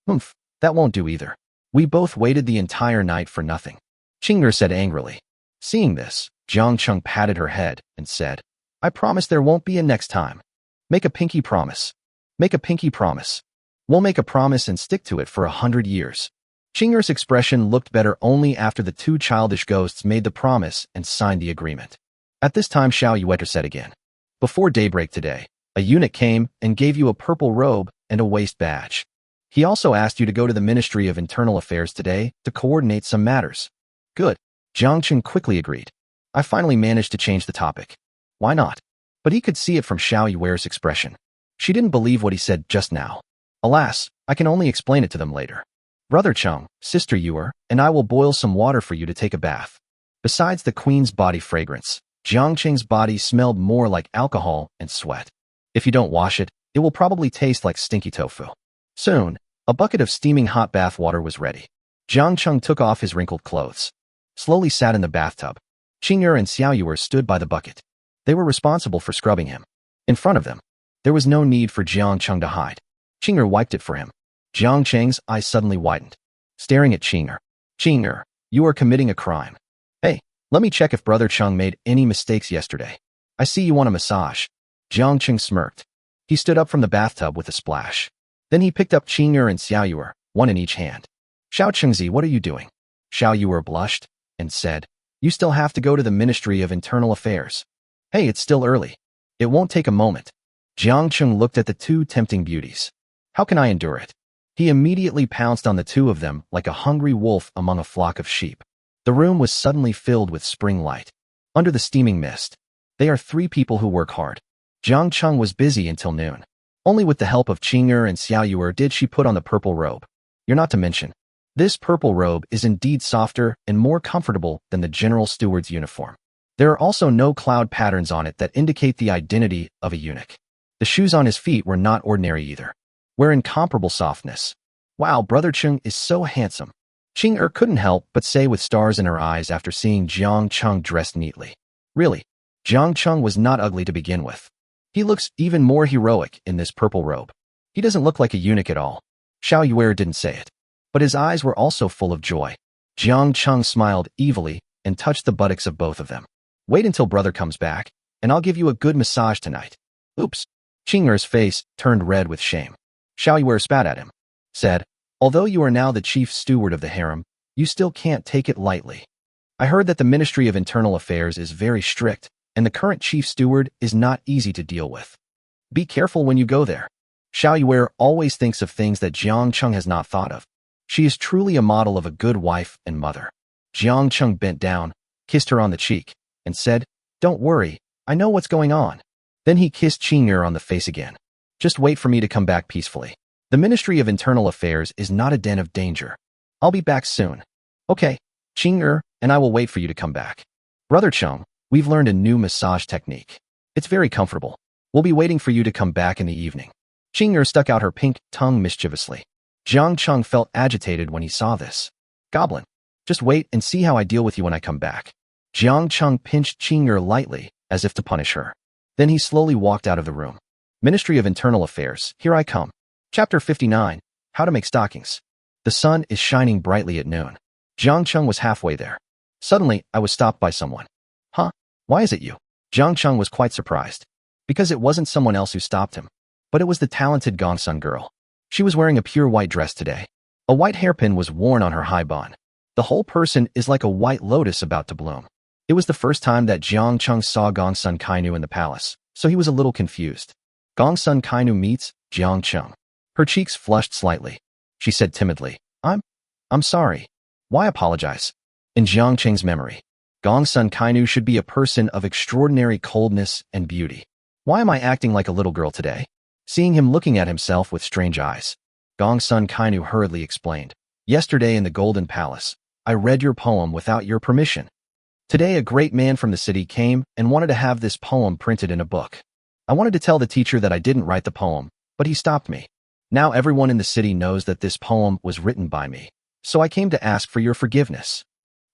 "Humph, that won't do either. We both waited the entire night for nothing," Qing'er said angrily. Seeing this, Jiang Cheng patted her head and said, "I promise there won't be a next time. Make a pinky promise. Make a pinky promise. We'll make a promise and stick to it for 100 years." Qing'er's expression looked better only after the two childish ghosts made the promise and signed the agreement. At this time Xiao Yuer said again, "Before daybreak today, a eunuch came and gave you a purple robe and a waist badge. He also asked you to go to the Ministry of Internal Affairs today to coordinate some matters." "Good." Jiang Cheng quickly agreed. I finally managed to change the topic. Why not? But he could see it from Xiao Yuer's expression. She didn't believe what he said just now. Alas, I can only explain it to them later. "Brother Cheng, Sister Yuer, and I will boil some water for you to take a bath." Besides the queen's body fragrance, Jiang Cheng's body smelled more like alcohol and sweat. If you don't wash it, it will probably taste like stinky tofu. Soon, a bucket of steaming hot bath water was ready. Jiang Cheng took off his wrinkled clothes, slowly sat in the bathtub. Qing'er and Xiao Yuer stood by the bucket. They were responsible for scrubbing him. In front of them, there was no need for Jiang Cheng to hide. Qing'er wiped it for him. Jiang Cheng's eyes suddenly widened, staring at Qing'er. "Qing'er, you are committing a crime. Hey, let me check if Brother Cheng made any mistakes yesterday. I see you want a massage." Jiang Cheng smirked. He stood up from the bathtub with a splash. Then he picked up Qing'er and Xiao Yuer, one in each hand. "Xiao Qingzi, what are you doing?" Xiao Yuer blushed and said, "You still have to go to the Ministry of Internal Affairs." "Hey, it's still early. It won't take a moment." Jiang Cheng looked at the two tempting beauties. How can I endure it? He immediately pounced on the two of them like a hungry wolf among a flock of sheep. The room was suddenly filled with spring light. Under the steaming mist, they are three people who work hard. Jiang Cheng was busy until noon. Only with the help of Qing'er and Xiao Yuer did she put on the purple robe. You're not to mention, this purple robe is indeed softer and more comfortable than the general steward's uniform. There are also no cloud patterns on it that indicate the identity of a eunuch. The shoes on his feet were not ordinary either. Wear incomparable softness. Wow, Brother Cheng is so handsome. Qing'er couldn't help but say with stars in her eyes after seeing Jiang Cheng dressed neatly. Really, Jiang Cheng was not ugly to begin with. He looks even more heroic in this purple robe. He doesn't look like a eunuch at all. Xiao Yuer didn't say it, but his eyes were also full of joy. Jiang Cheng smiled evilly and touched the buttocks of both of them. Wait until brother comes back, and I'll give you a good massage tonight. Oops. Qing'er's face turned red with shame. Xiao Yuer spat at him, said, although you are now the chief steward of the harem, you still can't take it lightly. I heard that the Ministry of Internal Affairs is very strict, and the current chief steward is not easy to deal with. Be careful when you go there. Xiao Yuer always thinks of things that Jiang Cheng has not thought of. She is truly a model of a good wife and mother. Jiang Cheng bent down, kissed her on the cheek, and said, "Don't worry, I know what's going on." Then he kissed Qing Er on the face again. "Just wait for me to come back peacefully. The Ministry of Internal Affairs is not a den of danger. I'll be back soon." "Okay, Qing Er, and I will wait for you to come back." "Brother Cheng, we've learned a new massage technique. It's very comfortable. We'll be waiting for you to come back in the evening." Qing Er stuck out her pink tongue mischievously. Jiang Cheng felt agitated when he saw this. "Goblin, just wait and see how I deal with you when I come back." Jiang Cheng pinched Qing Er lightly, as if to punish her. Then he slowly walked out of the room. Ministry of Internal Affairs, here I come. Chapter 59, How to Make Stockings. The sun is shining brightly at noon. Jiang Cheng was halfway there. Suddenly, I was stopped by someone. "Huh? Why is it you?" Jiang Cheng was quite surprised. Because it wasn't someone else who stopped him, but it was the talented Gongsun girl. She was wearing a pure white dress today. A white hairpin was worn on her high bun. The whole person is like a white lotus about to bloom. It was the first time that Jiang Cheng saw Gongsun Kainu in the palace, so he was a little confused. Gongsun Kainu meets Jiang Cheng. Her cheeks flushed slightly. She said timidly, I'm sorry. Why apologize?" In Jiang Cheng's memory, Gongsun Kainu should be a person of extraordinary coldness and beauty. Why am I acting like a little girl today? Seeing him looking at himself with strange eyes, Gongsun Kainu hurriedly explained, "Yesterday in the Golden Palace, I read your poem without your permission. Today a great man from the city came and wanted to have this poem printed in a book. I wanted to tell the teacher that I didn't write the poem, but he stopped me. Now everyone in the city knows that this poem was written by me, so I came to ask for your forgiveness."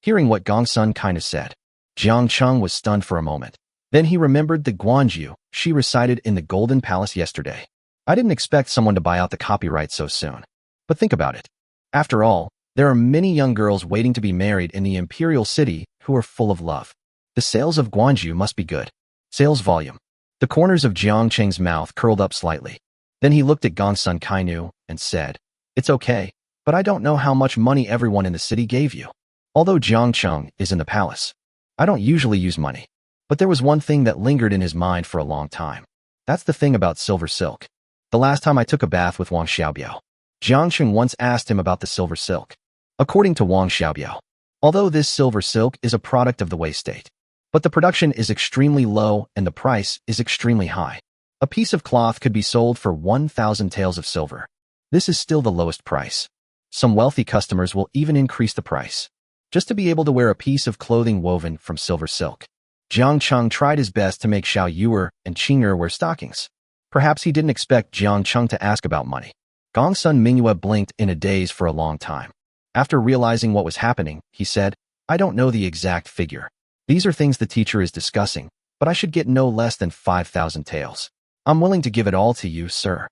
Hearing what Gongsun Kainu said, Jiang Cheng was stunned for a moment. Then he remembered the Guanju she recited in the Golden Palace yesterday. I didn't expect someone to buy out the copyright so soon. But think about it. After all, there are many young girls waiting to be married in the imperial city who are full of love. The sales of Guanju must be good. Sales volume. The corners of Jiang Cheng's mouth curled up slightly. Then he looked at Gongsun Kainu and said, "It's okay, but I don't know how much money everyone in the city gave you. Although Jiang Cheng is in the palace, I don't usually use money. But there was one thing that lingered in his mind for a long time. That's the thing about silver silk. The last time I took a bath with Wang Xiaobiao, Jiang Cheng once asked him about the silver silk. According to Wang Xiaobiao, although this silver silk is a product of the Wei state, but the production is extremely low and the price is extremely high. A piece of cloth could be sold for 1,000 taels of silver. This is still the lowest price. Some wealthy customers will even increase the price, just to be able to wear a piece of clothing woven from silver silk." Jiang Cheng tried his best to make Xiao Yuer and Qing Er wear stockings. Perhaps he didn't expect Jiang Cheng to ask about money. Gongsun Mingyue blinked in a daze for a long time. After realizing what was happening, he said, "I don't know the exact figure. These are things the teacher is discussing, but I should get no less than 5,000 taels. I'm willing to give it all to you, sir."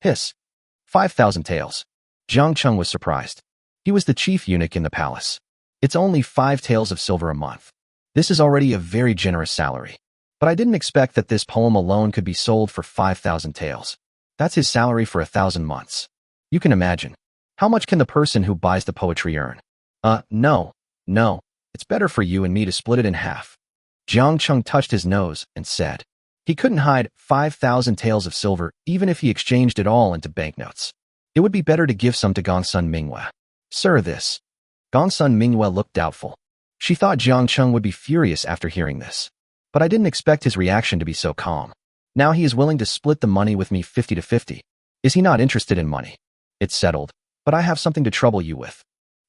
Hiss. 5,000 taels. Jiang Cheng was surprised. He was the chief eunuch in the palace. It's only 5 taels of silver a month. This is already a very generous salary. But I didn't expect that this poem alone could be sold for 5,000 taels. That's his salary for 1,000 months. You can imagine. How much can the person who buys the poetry earn? No. It's better for you and me to split it in half." Jiang Cheng touched his nose and said, he couldn't hide 5,000 taels of silver even if he exchanged it all into banknotes. It would be better to give some to Gongsun Mingyue. "Sir, this." Gongsun Mingyue looked doubtful. She thought Jiang Cheng would be furious after hearing this. But I didn't expect his reaction to be so calm. Now he is willing to split the money with me 50 to 50. Is he not interested in money? It's settled, but I have something to trouble you with.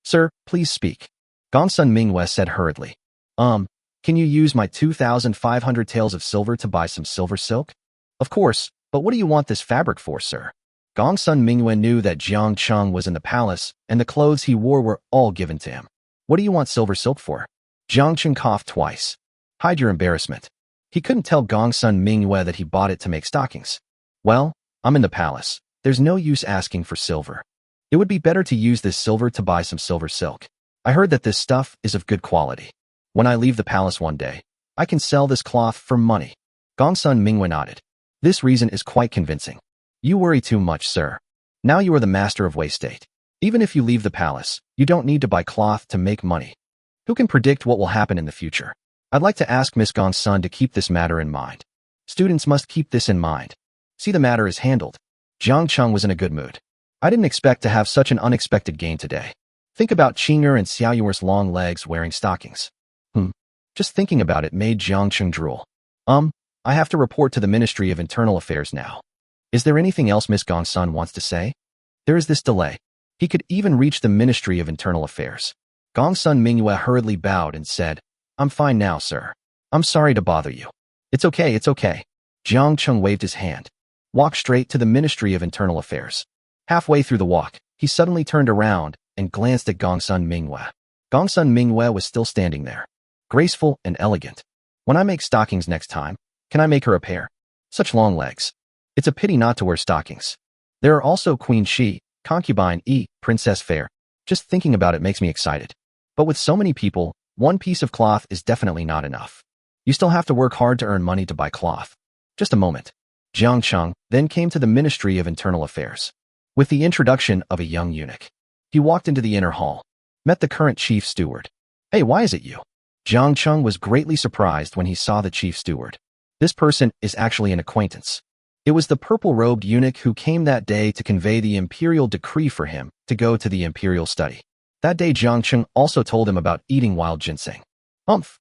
"Sir, please speak." Gongsun Mingyue said hurriedly. Can you use my 2,500 taels of silver to buy some silver silk?" "Of course, but what do you want this fabric for, sir?" Gongsun Mingyue knew that Jiang Cheng was in the palace and the clothes he wore were all given to him. "What do you want silver silk for?" Jiang Cheng coughed twice. Hide your embarrassment. He couldn't tell Gongsun Mingyue that he bought it to make stockings. "Well, I'm in the palace. There's no use asking for silver. It would be better to use this silver to buy some silver silk. I heard that this stuff is of good quality. When I leave the palace one day, I can sell this cloth for money." Gongsun Mingyue nodded. "This reason is quite convincing. You worry too much, sir. Now you are the master of Wei State. Even if you leave the palace, you don't need to buy cloth to make money. Who can predict what will happen in the future? I'd like to ask Miss Gongsun to keep this matter in mind. Students must keep this in mind. See, the matter is handled. Jiang Cheng was in a good mood. I didn't expect to have such an unexpected gain today. Think about Qing'er and Xiaoyuer's long legs wearing stockings. Just thinking about it made Jiang Cheng drool. I have to report to the Ministry of Internal Affairs now. Is there anything else Miss Gongsun wants to say? There is this delay. He could even reach the Ministry of Internal Affairs. Gongsun Mingyue hurriedly bowed and said, I'm fine now, sir. I'm sorry to bother you. It's okay, it's okay. Jiang Cheng waved his hand. Walk straight to the Ministry of Internal Affairs. Halfway through the walk, he suddenly turned around and glanced at Gongsun Mingyue. Gongsun Mingyue was still standing there, graceful and elegant. When I make stockings next time, can I make her a pair? Such long legs. It's a pity not to wear stockings. There are also Queen Shi, Concubine Yi, Princess Fair. Just thinking about it makes me excited. But with so many people, one piece of cloth is definitely not enough. You still have to work hard to earn money to buy cloth. Just a moment. Jiang Cheng then came to the Ministry of Internal Affairs. With the introduction of a young eunuch, he walked into the inner hall, met the current chief steward. Hey, why is it you? Jiang Cheng was greatly surprised when he saw the chief steward. This person is actually an acquaintance. It was the purple-robed eunuch who came that day to convey the imperial decree for him to go to the imperial study. That day Jiang Cheng also told him about eating wild ginseng.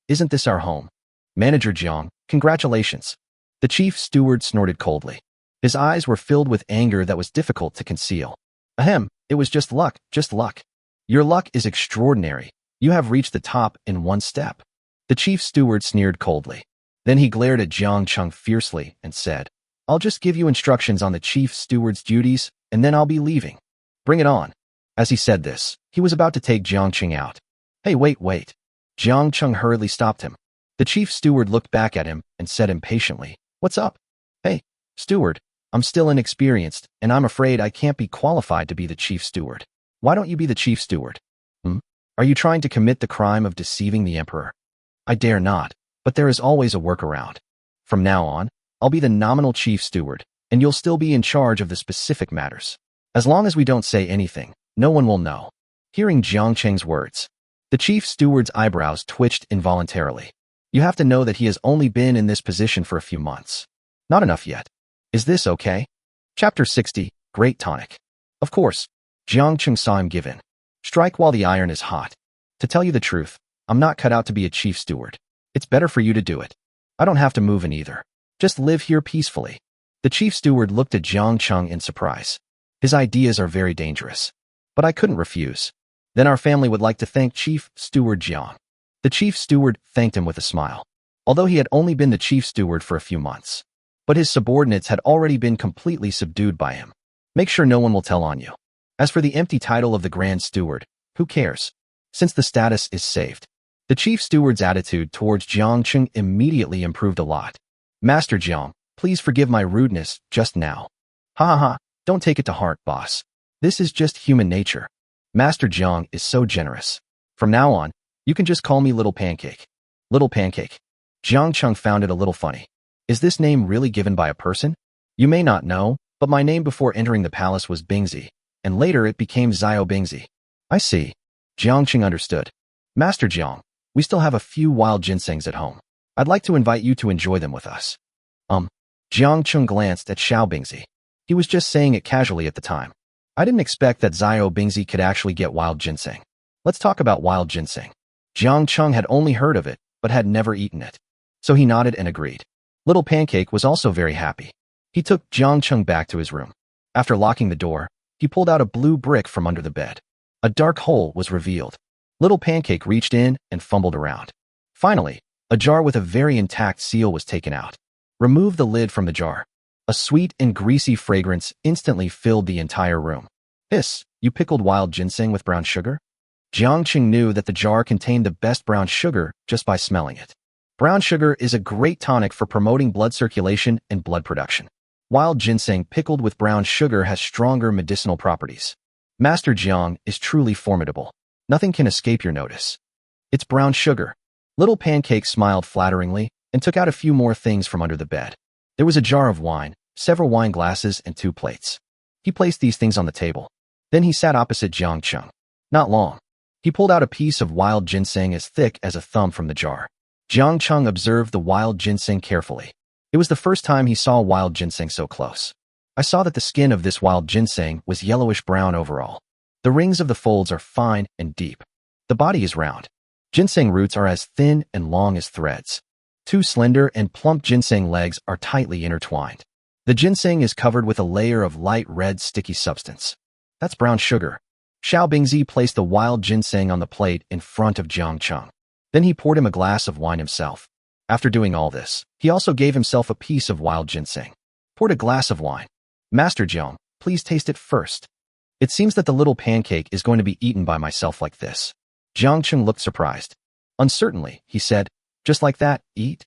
Isn't this our home? Manager Jiang, congratulations. The chief steward snorted coldly. His eyes were filled with anger that was difficult to conceal. Ahem, it was just luck, just luck. Your luck is extraordinary. You have reached the top in one step. The chief steward sneered coldly. Then he glared at Jiang Cheng fiercely and said, I'll just give you instructions on the chief steward's duties, and then I'll be leaving. Bring it on. As he said this, he was about to take Jiang Cheng out. Hey, wait. Jiang Cheng hurriedly stopped him. The chief steward looked back at him and said impatiently, What's up? Hey, steward, I'm still inexperienced, and I'm afraid I can't be qualified to be the chief steward. Why don't you be the chief steward? Are you trying to commit the crime of deceiving the emperor? I dare not, but there is always a workaround. From now on, I'll be the nominal chief steward, and you'll still be in charge of the specific matters. As long as we don't say anything, no one will know. Hearing Jiang Cheng's words, the chief steward's eyebrows twitched involuntarily. You have to know that he has only been in this position for a few months. Not enough yet. Is this okay? Chapter 60, Great Tonic. Of course, Jiang Cheng saw him give in. Strike while the iron is hot. To tell you the truth, I'm not cut out to be a chief steward. It's better for you to do it. I don't have to move in either. Just live here peacefully. The chief steward looked at Jiang Cheng in surprise. His ideas are very dangerous. But I couldn't refuse. Then our family would like to thank Chief Steward Jiang. The chief steward thanked him with a smile. Although he had only been the chief steward for a few months. But his subordinates had already been completely subdued by him. Make sure no one will tell on you. As for the empty title of the Grand Steward, who cares? Since the status is saved. The chief steward's attitude towards Jiang Cheng immediately improved a lot. Master Jiang, please forgive my rudeness just now. Ha, don't take it to heart, boss. This is just human nature. Master Jiang is so generous. From now on, you can just call me Little Pancake. Little Pancake. Jiang Cheng found it a little funny. Is this name really given by a person? You may not know, but my name before entering the palace was Bingzi, and later it became Xiao Bingzi. I see. Jiang Cheng understood. Master Jiang, we still have a few wild ginsengs at home. I'd like to invite you to enjoy them with us. Jiang Cheng glanced at Xiao Bingzi. He was just saying it casually at the time. I didn't expect that Xiao Bingzi could actually get wild ginseng. Let's talk about wild ginseng. Jiang Cheng had only heard of it, but had never eaten it. So he nodded and agreed. Little Pancake was also very happy. He took Jiang Cheng back to his room. After locking the door, he pulled out a blue brick from under the bed. A dark hole was revealed. Little Pancake reached in and fumbled around. Finally, a jar with a very intact seal was taken out. Remove the lid from the jar. A sweet and greasy fragrance instantly filled the entire room. Hiss, you pickled wild ginseng with brown sugar? Jiang Cheng knew that the jar contained the best brown sugar just by smelling it. Brown sugar is a great tonic for promoting blood circulation and blood production. Wild ginseng pickled with brown sugar has stronger medicinal properties. Master Jiang is truly formidable. Nothing can escape your notice. It's brown sugar. Little Pancake smiled flatteringly and took out a few more things from under the bed. There was a jar of wine, several wine glasses, and 2 plates. He placed these things on the table. Then he sat opposite Jiang Cheng. Not long. He pulled out a piece of wild ginseng as thick as a thumb from the jar. Jiang Cheng observed the wild ginseng carefully. It was the first time he saw wild ginseng so close. I saw that the skin of this wild ginseng was yellowish-brown overall. The rings of the folds are fine and deep. The body is round. Ginseng roots are as thin and long as threads. Two slender and plump ginseng legs are tightly intertwined. The ginseng is covered with a layer of light red sticky substance. That's brown sugar. Xiao Bingzi placed the wild ginseng on the plate in front of Jiang Cheng. Then he poured him a glass of wine himself. After doing all this, he also gave himself a piece of wild ginseng. Poured a glass of wine. Master Jiang, please taste it first. It seems that the little pancake is going to be eaten by myself like this. Jiang Cheng looked surprised. Uncertainly, he said, just like that, eat?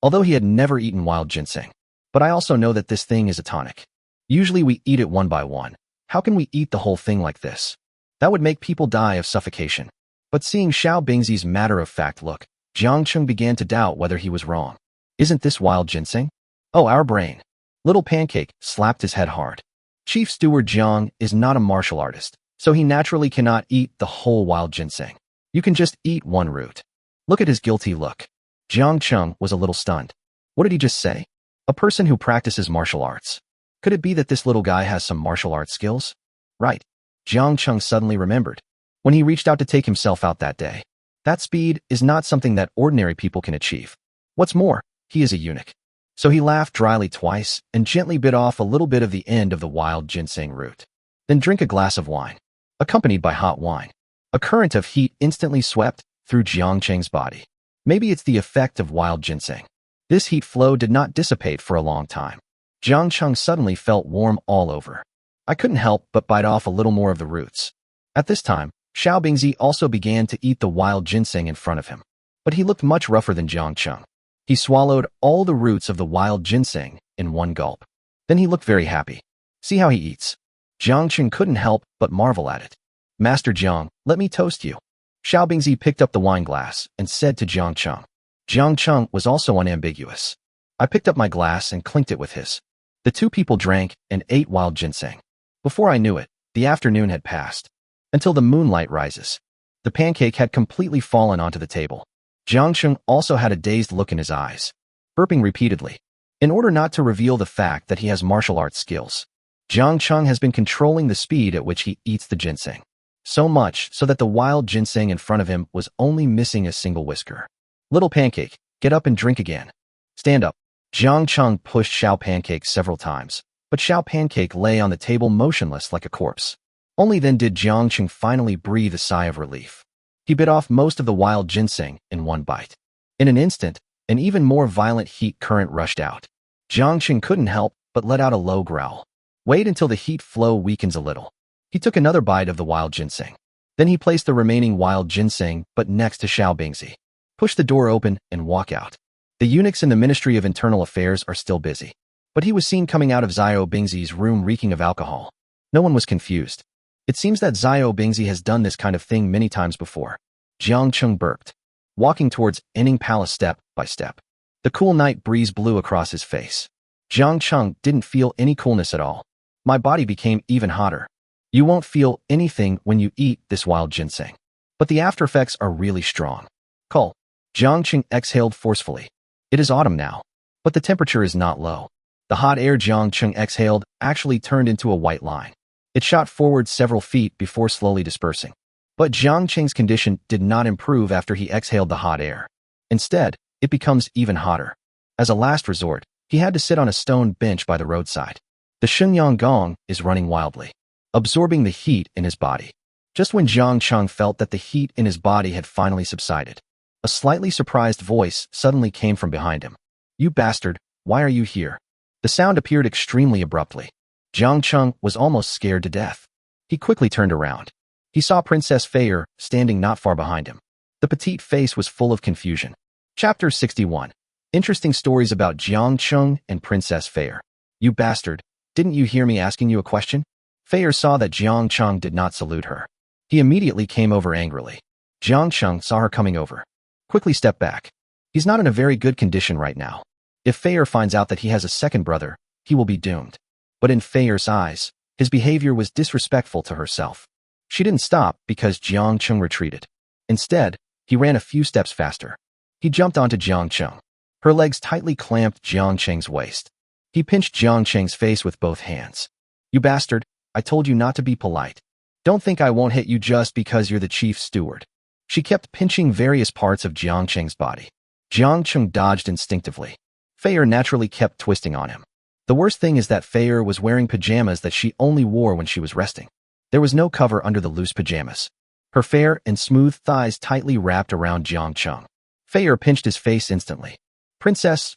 Although he had never eaten wild ginseng. But I also know that this thing is a tonic. Usually we eat it one by one. How can we eat the whole thing like this? That would make people die of suffocation. But seeing Xiao Bingzi's matter-of-fact look, Jiang Cheng began to doubt whether he was wrong. Isn't this wild ginseng? Oh, our brain. Little Pancake slapped his head hard. Chief Steward Jiang is not a martial artist, so he naturally cannot eat the whole wild ginseng. You can just eat one root. Look at his guilty look. Jiang Cheng was a little stunned. What did he just say? A person who practices martial arts. Could it be that this little guy has some martial arts skills? Right. Jiang Cheng suddenly remembered. When he reached out to take himself out that day. That speed is not something that ordinary people can achieve. What's more, he is a eunuch. So he laughed dryly twice and gently bit off a little bit of the end of the wild ginseng root. Then drink a glass of wine, accompanied by hot wine. A current of heat instantly swept through Jiang Cheng's body. Maybe it's the effect of wild ginseng. This heat flow did not dissipate for a long time. Jiang Cheng suddenly felt warm all over. I couldn't help but bite off a little more of the roots. At this time, Xiao Bingzi also began to eat the wild ginseng in front of him. But he looked much rougher than Jiang Cheng. He swallowed all the roots of the wild ginseng in one gulp. Then he looked very happy. See how he eats. Jiang Cheng couldn't help but marvel at it. Master Jiang, let me toast you. Xiao Bingzi picked up the wine glass and said to Jiang Cheng. Jiang Cheng was also unambiguous. I picked up my glass and clinked it with his. The two people drank and ate wild ginseng. Before I knew it, the afternoon had passed. Until the moonlight rises. The pancake had completely fallen onto the table. Jiang Cheng also had a dazed look in his eyes, burping repeatedly. In order not to reveal the fact that he has martial arts skills, Jiang Cheng has been controlling the speed at which he eats the ginseng. So much so that the wild ginseng in front of him was only missing a single whisker. Little Pancake, get up and drink again. Stand up. Jiang Cheng pushed Xiao Pancake several times, but Xiao Pancake lay on the table motionless like a corpse. Only then did Jiang Cheng finally breathe a sigh of relief. He bit off most of the wild ginseng in one bite. In an instant, an even more violent heat current rushed out. Jiang Cheng couldn't help but let out a low growl. Wait until the heat flow weakens a little. He took another bite of the wild ginseng. Then he placed the remaining wild ginseng but next to Xiao Bingzi. Push the door open and walk out. The eunuchs in the Ministry of Internal Affairs are still busy. But he was seen coming out of Xiao Bingzi's room reeking of alcohol. No one was confused. It seems that Xiao Bingzi has done this kind of thing many times before. Jiang Cheng burped, walking towards Enning Palace step by step. The cool night breeze blew across his face. Jiang Cheng didn't feel any coolness at all. My body became even hotter. You won't feel anything when you eat this wild ginseng. But the after effects are really strong. Cull. Jiang Cheng exhaled forcefully. It is autumn now, but the temperature is not low. The hot air Jiang Cheng exhaled actually turned into a white line. It shot forward several feet before slowly dispersing. But Jiang Cheng's condition did not improve after he exhaled the hot air. Instead, it becomes even hotter. As a last resort, he had to sit on a stone bench by the roadside. The Shenyang Gong is running wildly, absorbing the heat in his body. Just when Jiang Cheng felt that the heat in his body had finally subsided, a slightly surprised voice suddenly came from behind him. You bastard, why are you here? The sound appeared extremely abruptly. Jiang Cheng was almost scared to death. He quickly turned around. He saw Princess Feier standing not far behind him. The petite face was full of confusion. Chapter 61. Interesting stories about Jiang Cheng and Princess Feier. You bastard, didn't you hear me asking you a question? Feier saw that Jiang Cheng did not salute her. He immediately came over angrily. Jiang Cheng saw her coming over. Quickly stepped back. He's not in a very good condition right now. If Feier finds out that he has a second brother, he will be doomed. But in Feier's eyes, His behavior was disrespectful to herself. She didn't stop because Jiang Cheng retreated. Instead, he ran a few steps faster. He jumped onto Jiang Cheng. Her legs tightly clamped Jiang Cheng's waist. He pinched Jiang Cheng's face with both hands. "You bastard, I told you not to be polite. Don't think I won't hit you just because you're the chief steward." She kept pinching various parts of Jiang Cheng's body. Jiang Cheng dodged instinctively. Fei naturally kept twisting on him. The worst thing is that Fei was wearing pajamas that she only wore when she was resting. There was no cover under the loose pajamas. Her fair and smooth thighs tightly wrapped around Jiang Cheng. Fei pinched his face instantly. Princess,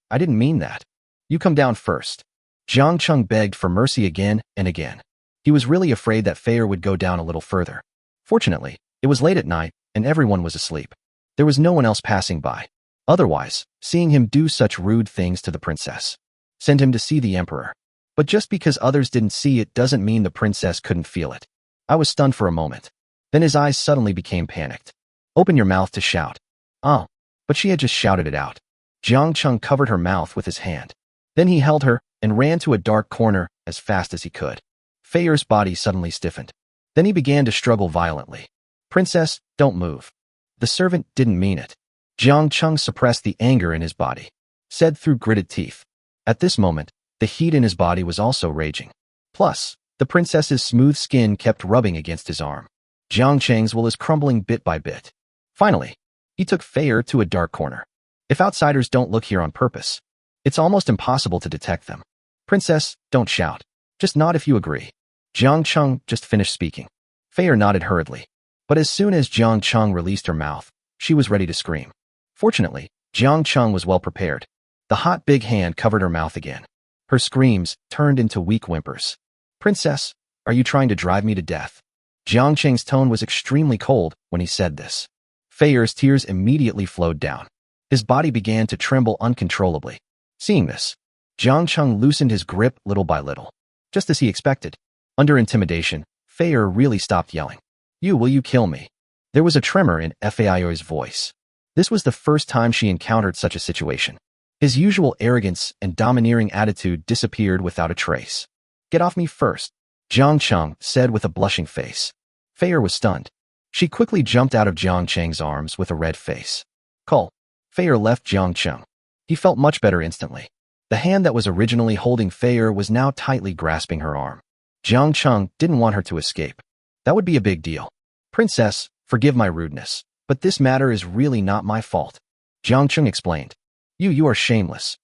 I didn't mean that. You come down first." Jiang Cheng begged for mercy again and again. He was really afraid that Fei would go down a little further. Fortunately, it was late at night and everyone was asleep. There was no one else passing by. Otherwise, seeing him do such rude things to the princess. Send him to see the emperor. But just because others didn't see it doesn't mean the princess couldn't feel it. I was stunned for a moment. Then his eyes suddenly became panicked. "Open your mouth to shout." "Oh." But she had just shouted it out. Jiang Cheng covered her mouth with his hand. Then he held her and ran to a dark corner as fast as he could. Fei's body suddenly stiffened. Then he began to struggle violently. "Princess, don't move." The servant didn't mean it. Jiang Cheng suppressed the anger in his body. Said through gritted teeth. At this moment, the heat in his body was also raging. Plus, the princess's smooth skin kept rubbing against his arm. Jiang Cheng's will was crumbling bit by bit. Finally, he took Fei to a dark corner. If outsiders don't look here on purpose, it's almost impossible to detect them. "Princess, don't shout. Just nod if you agree." Jiang Cheng just finished speaking. Fei nodded hurriedly. But as soon as Jiang Cheng released her mouth, she was ready to scream. Fortunately, Jiang Cheng was well prepared. The hot big hand covered her mouth again. Her screams turned into weak whimpers. "Princess, are you trying to drive me to death?" Jiang Cheng's tone was extremely cold when he said this. Fei's tears immediately flowed down. His body began to tremble uncontrollably. Seeing this, Jiang Cheng loosened his grip little by little. Just as he expected. Under intimidation, Fei really stopped yelling. Will you kill me?" There was a tremor in Fei's voice. This was the first time she encountered such a situation. His usual arrogance and domineering attitude disappeared without a trace. "Get off me first," Jiang Cheng said with a blushing face. Fei was stunned. She quickly jumped out of Jiang Cheng's arms with a red face. "Cull." Fei left Jiang Cheng. He felt much better instantly. The hand that was originally holding Fei was now tightly grasping her arm. Jiang Cheng didn't want her to escape. That would be a big deal. "Princess, forgive my rudeness, but this matter is really not my fault," Jiang Cheng explained. You are shameless."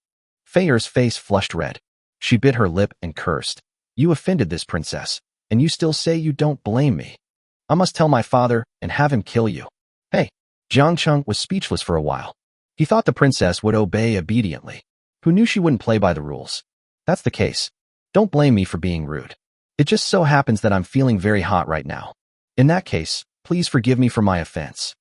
Fei's face flushed red. She bit her lip and cursed. "You offended this princess, and you still say you don't blame me. I must tell my father and have him kill you." "Hey." Jiang Cheng was speechless for a while. He thought the princess would obey obediently. Who knew she wouldn't play by the rules? "That's the case. Don't blame me for being rude. It just so happens that I'm feeling very hot right now. In that case, please forgive me for my offense."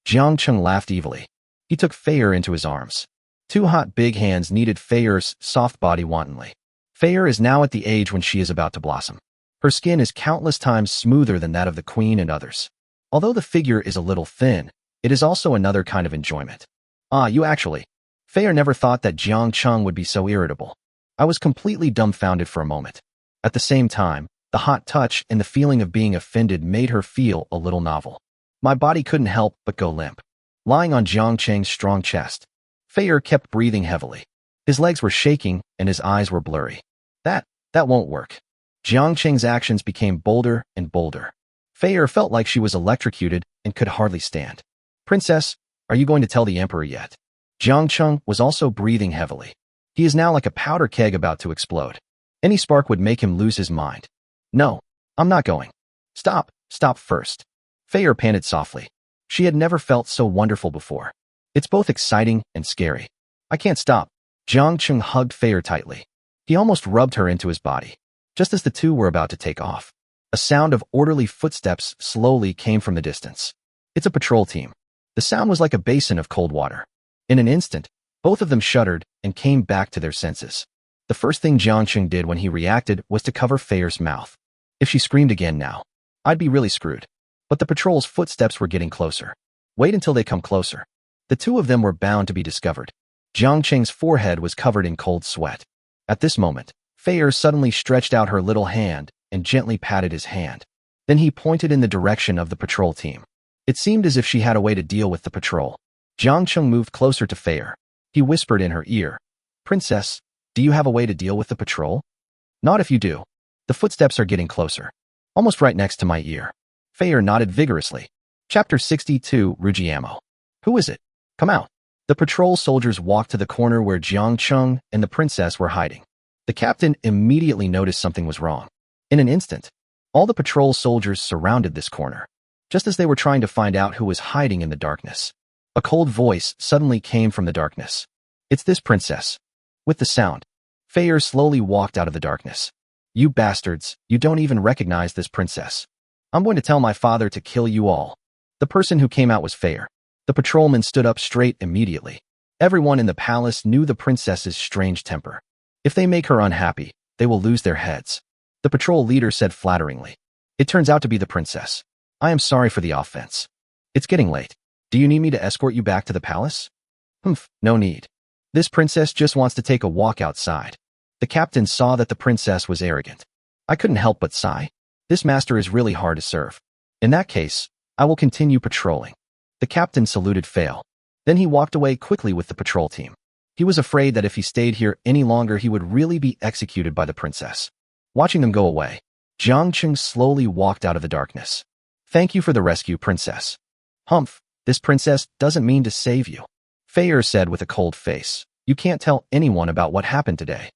Jiang Cheng laughed evilly. He took Fei into his arms. Two hot big hands kneaded Fei's soft body wantonly. Fei is now at the age when she is about to blossom. Her skin is countless times smoother than that of the queen and others. Although the figure is a little thin, it is also another kind of enjoyment. You actually. Fei never thought that Jiang Cheng would be so irritable. I was completely dumbfounded for a moment. At the same time, the hot touch and the feeling of being offended made her feel a little novel. My body couldn't help but go limp. Lying on Jiang Cheng's strong chest, Fei kept breathing heavily. His legs were shaking and his eyes were blurry. That won't work. Jiang Cheng's actions became bolder and bolder. Fei felt like she was electrocuted and could hardly stand. "Princess, are you going to tell the emperor yet?" Jiang Cheng was also breathing heavily. He is now like a powder keg about to explode. Any spark would make him lose his mind. "No, I'm not going." Stop first." Fei panted softly. She had never felt so wonderful before. It's both exciting and scary. "I can't stop." Jiang Cheng hugged Fei tightly. He almost rubbed her into his body. Just as the two were about to take off, a sound of orderly footsteps slowly came from the distance. It's a patrol team. The sound was like a basin of cold water. In an instant, both of them shuddered and came back to their senses. The first thing Jiang Cheng did when he reacted was to cover Fei's mouth. If she screamed again now, I'd be really screwed. But the patrol's footsteps were getting closer. Wait until they come closer. The two of them were bound to be discovered. Jiang Cheng's forehead was covered in cold sweat. At this moment, Fei suddenly stretched out her little hand and gently patted his hand. Then he pointed in the direction of the patrol team. It seemed as if she had a way to deal with the patrol. Jiang Cheng moved closer to Fei. He whispered in her ear, "Princess, do you have a way to deal with the patrol?" "Not if you do." The footsteps are getting closer. Almost right next to my ear. Fei nodded vigorously. Chapter 62, Rujiamo. "Who is it? Come out." The patrol soldiers walked to the corner where Jiang Cheng and the princess were hiding. The captain immediately noticed something was wrong. In an instant, all the patrol soldiers surrounded this corner. Just as they were trying to find out who was hiding in the darkness, a cold voice suddenly came from the darkness. "It's this princess." With the sound, Fei slowly walked out of the darkness. "You bastards, you don't even recognize this princess. I'm going to tell my father to kill you all." The person who came out was Fei. The patrolman stood up straight immediately. Everyone in the palace knew the princess's strange temper. If they make her unhappy, they will lose their heads. The patrol leader said flatteringly, "It turns out to be the princess. I am sorry for the offense. It's getting late. Do you need me to escort you back to the palace?" "Humph, no need. This princess just wants to take a walk outside." The captain saw that the princess was arrogant. I couldn't help but sigh. This master is really hard to serve. In that case, I will continue patrolling. The captain saluted Fei. Then he walked away quickly with the patrol team. He was afraid that if he stayed here any longer, he would really be executed by the princess. Watching them go away, Jiang Cheng slowly walked out of the darkness. "Thank you for the rescue, princess." "Humph, this princess doesn't mean to save you," Fei said with a cold face. "You can't tell anyone about what happened today."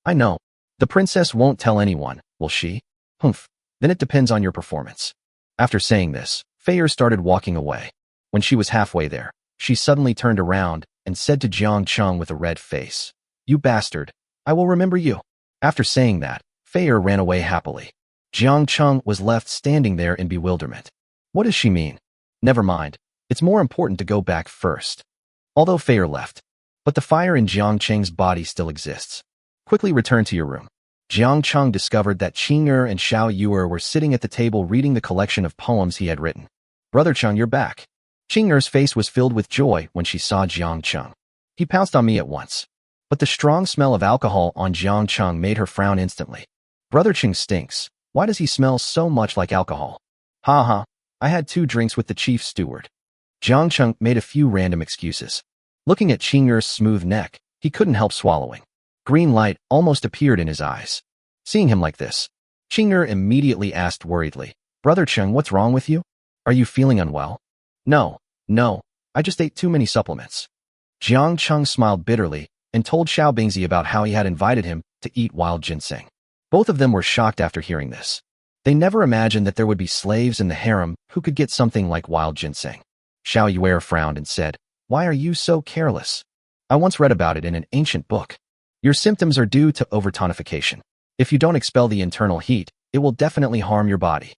"I know. The princess won't tell anyone, will she?" "Humph, then it depends on your performance." After saying this, Fei started walking away. When she was halfway there, she suddenly turned around and said to Jiang Cheng with a red face, "You bastard, I will remember you." After saying that, Fei ran away happily. Jiang Cheng was left standing there in bewilderment. What does she mean? Never mind, it's more important to go back first. Although Fei left, but the fire in Jiang Cheng's body still exists. Quickly return to your room. Jiang Cheng discovered that Qing'er and Xiao Yuer were sitting at the table reading the collection of poems he had written. "Brother Cheng, you're back." Qing'er's face was filled with joy when she saw Jiang Cheng. He pounced on me at once. But the strong smell of alcohol on Jiang Cheng made her frown instantly. "Brother Cheng stinks. Why does he smell so much like alcohol?" "Ha ha, I had 2 drinks with the chief steward." Jiang Cheng made a few random excuses. Looking at Qing'er's smooth neck, he couldn't help swallowing. Green light almost appeared in his eyes. Seeing him like this, Qing'er immediately asked worriedly, "Brother Cheng, what's wrong with you? Are you feeling unwell?" No, I just ate too many supplements." Jiang Cheng smiled bitterly and told Xiao Bingzi about how he had invited him to eat wild ginseng. Both of them were shocked after hearing this. They never imagined that there would be slaves in the harem who could get something like wild ginseng. Xiao Yuer frowned and said, "Why are you so careless? I once read about it in an ancient book. Your symptoms are due to overtonification. If you don't expel the internal heat, it will definitely harm your body."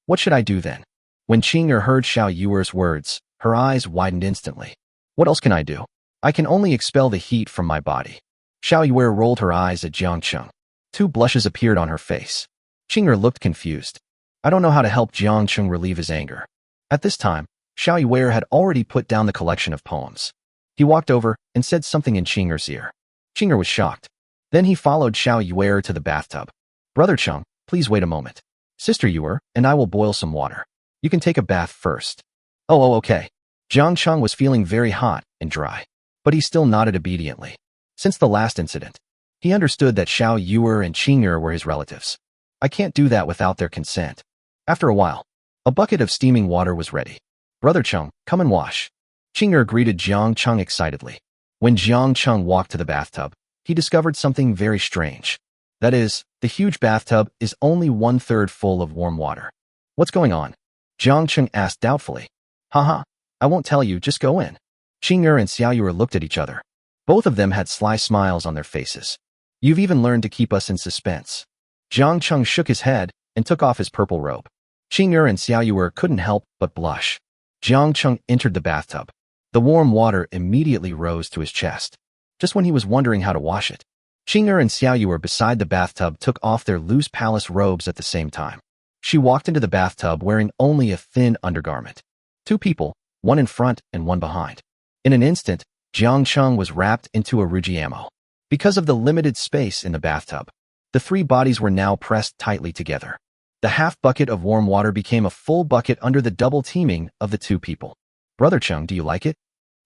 What should I do then?" When Qing'er heard Xiao Yuer's words, her eyes widened instantly. "What else can I do? I can only expel the heat from my body." Xiao Yuer rolled her eyes at Jiang Cheng. 2 blushes appeared on her face. Qing'er looked confused. I don't know how to help Jiang Cheng relieve his anger. At this time, Xiao Yuer had already put down the collection of poems. He walked over and said something in Qing'er's ear. Qing'er was shocked. Then he followed Xiao Yuer to the bathtub. "Brother Cheng, please wait a moment. Sister Yuer and I will boil some water. You can take a bath first." Oh, okay." Jiang Cheng was feeling very hot and dry, but he still nodded obediently. Since the last incident, he understood that Xiao Yuer and Qing'er were his relatives. I can't do that without their consent. After a while, a bucket of steaming water was ready. "Brother Cheng, come and wash." Qing'er greeted Jiang Cheng excitedly. When Jiang Cheng walked to the bathtub, he discovered something very strange. That is, the huge bathtub is only 1/3 full of warm water. "What's going on?" Jiang Cheng asked doubtfully. Haha, I won't tell you, just go in." Qing'er and Xiao Yuer looked at each other. Both of them had sly smiles on their faces. "You've even learned to keep us in suspense." Jiang Cheng shook his head and took off his purple robe. Qing'er and Xiao Yuer couldn't help but blush. Jiang Cheng entered the bathtub. The warm water immediately rose to his chest. Just when he was wondering how to wash it, Qing'er and Xiao Yuer beside the bathtub took off their loose palace robes at the same time. She walked into the bathtub wearing only a thin undergarment. 2 people, one in front and one behind. In an instant, Jiang Cheng was wrapped into a Rujiamo. Because of the limited space in the bathtub, The three bodies were now pressed tightly together. The half bucket of warm water became a full bucket under the double teaming of the two people. Brother Chung, do you like it?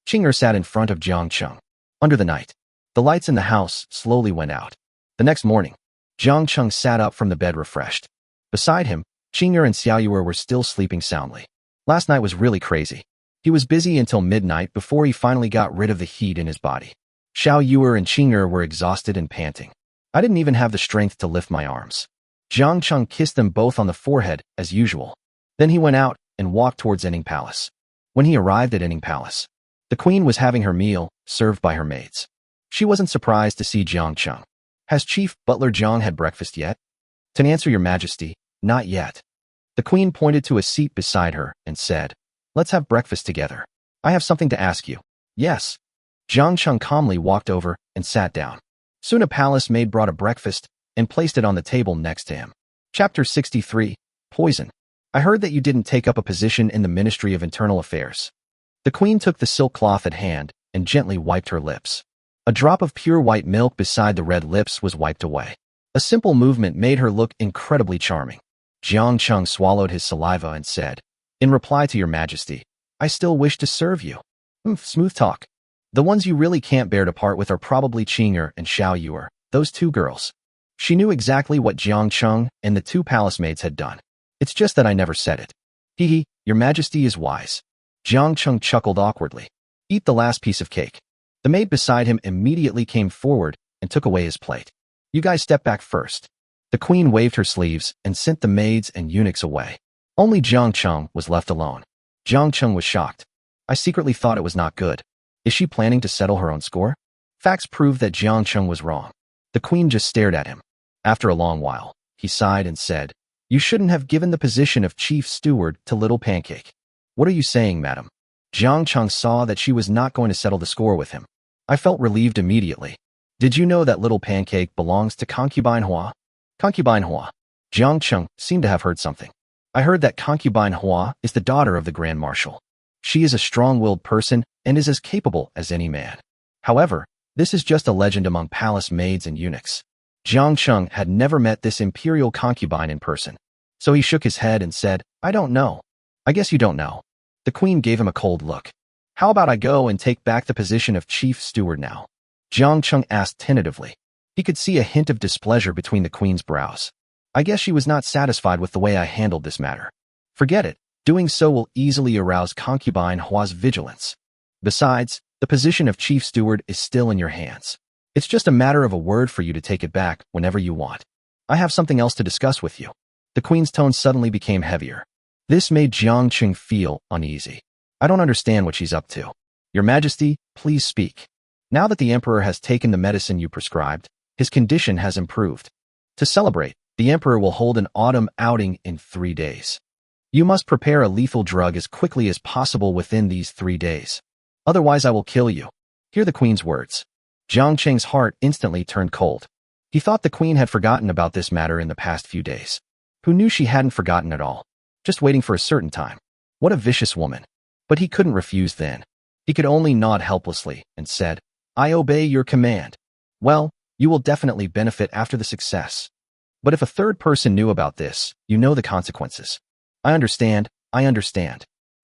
Qing'er sat in front of Jiang Chung. Under the night, the lights in the house slowly went out. The next morning, Jiang Chung sat up from the bed refreshed. Beside him, Qing'er and Xiao Yuer were still sleeping soundly. Last night was really crazy. He was busy until midnight before he finally got rid of the heat in his body. Xiao Yuer and Qing'er were exhausted and panting. I didn't even have the strength to lift my arms. Jiang Chung kissed them both on the forehead, as usual. Then he went out and walked towards Enning Palace. When he arrived at Enning Palace, the queen was having her meal, served by her maids. She wasn't surprised to see Jiang Chung. Has Chief Butler Jiang had breakfast yet? To answer your majesty, not yet. The queen pointed to a seat beside her and said, let's have breakfast together. I have something to ask you. Yes. Jiang Chung calmly walked over and sat down. Soon a palace maid brought a breakfast and placed it on the table next to him. Chapter 63, Poison. I heard that you didn't take up a position in the Ministry of Internal Affairs. The queen took the silk cloth at hand and gently wiped her lips. A drop of pure white milk beside the red lips was wiped away. A simple movement made her look incredibly charming. Jiang Chung swallowed his saliva and said, in reply to your majesty, I still wish to serve you. Smooth talk. The ones you really can't bear to part with are probably Qing'er and Xiao Yuer, those two girls. She knew exactly what Jiang Chung and the two palace maids had done. It's just that I never said it. Hee, your majesty is wise. Jiang Chung chuckled awkwardly. Eat the last piece of cake. The maid beside him immediately came forward and took away his plate. You guys step back first. The queen waved her sleeves and sent the maids and eunuchs away. Only Jiang Chung was left alone. Jiang Chung was shocked. I secretly thought it was not good. Is she planning to settle her own score? Facts proved that Jiang Chung was wrong. The queen just stared at him. After a long while, he sighed and said, you shouldn't have given the position of chief steward to Little Pancake. What are you saying, madam? Jiang Chung saw that she was not going to settle the score with him. I felt relieved immediately. Did you know that Little Pancake belongs to Concubine Hua? Concubine Hua. Jiang Chung seemed to have heard something. I heard that Concubine Hua is the daughter of the Grand Marshal. She is a strong-willed person and is as capable as any man. However, this is just a legend among palace maids and eunuchs. Jiang Chung had never met this imperial concubine in person. So he shook his head and said, I don't know. I guess you don't know. The queen gave him a cold look. How about I go and take back the position of chief steward now? Jiang Chung asked tentatively. He could see a hint of displeasure between the queen's brows. I guess she was not satisfied with the way I handled this matter. Forget it. Doing so will easily arouse Concubine Hua's vigilance. Besides, the position of chief steward is still in your hands. It's just a matter of a word for you to take it back whenever you want. I have something else to discuss with you. The queen's tone suddenly became heavier. This made Jiang Chung feel uneasy. I don't understand what she's up to. Your Majesty, please speak. Now that the emperor has taken the medicine you prescribed, his condition has improved. To celebrate, the emperor will hold an autumn outing in 3 days. You must prepare a lethal drug as quickly as possible within these 3 days. Otherwise I will kill you. Hear the queen's words. Jiang Cheng's heart instantly turned cold. He thought the queen had forgotten about this matter in the past few days. Who knew she hadn't forgotten at all? Just waiting for a certain time. What a vicious woman. But he couldn't refuse then. He could only nod helplessly and said, I obey your command. Well, you will definitely benefit after the success. But if a third person knew about this, you know the consequences. I understand.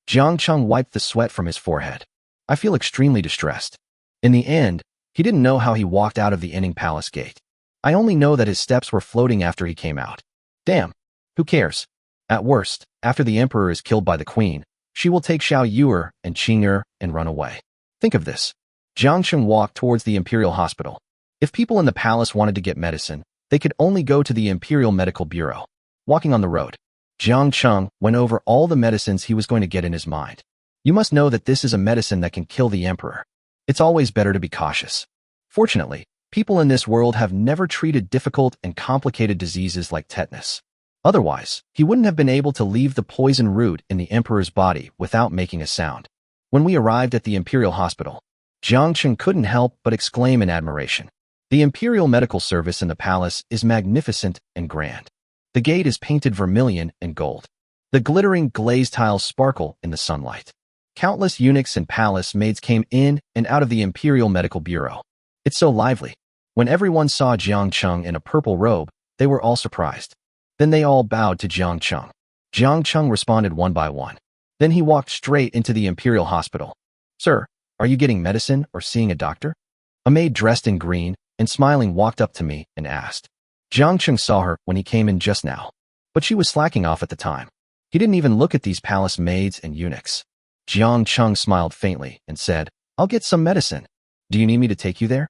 Jiang Chung wiped the sweat from his forehead. I feel extremely distressed. In the end, he didn't know how he walked out of the Enning Palace gate. I only know that his steps were floating after he came out. Damn. Who cares? At worst, after the emperor is killed by the queen, she will take Xiao Yuer and Qing'er and run away. Think of this. Jiang Chung walked towards the imperial hospital. If people in the palace wanted to get medicine, they could only go to the Imperial Medical Bureau. Walking on the road, Jiang Chung went over all the medicines he was going to get in his mind. You must know that this is a medicine that can kill the emperor. It's always better to be cautious. Fortunately, people in this world have never treated difficult and complicated diseases like tetanus. Otherwise, he wouldn't have been able to leave the poison root in the emperor's body without making a sound. When we arrived at the Imperial Hospital, Jiang Chung couldn't help but exclaim in admiration. The Imperial Medical Service in the palace is magnificent and grand. The gate is painted vermilion and gold. The glittering glazed tiles sparkle in the sunlight. Countless eunuchs and palace maids came in and out of the Imperial Medical Bureau. It's so lively. When everyone saw Jiang Cheng in a purple robe, they were all surprised. Then they all bowed to Jiang Cheng. Jiang Cheng responded one by one. Then he walked straight into the Imperial Hospital. "Sir, are you getting medicine or seeing a doctor?" A maid dressed in green and smiling walked up to me and asked. Jiang Cheng saw her when he came in just now, but she was slacking off at the time. He didn't even look at these palace maids and eunuchs. Jiang Cheng smiled faintly and said, "I'll get some medicine. Do you need me to take you there?"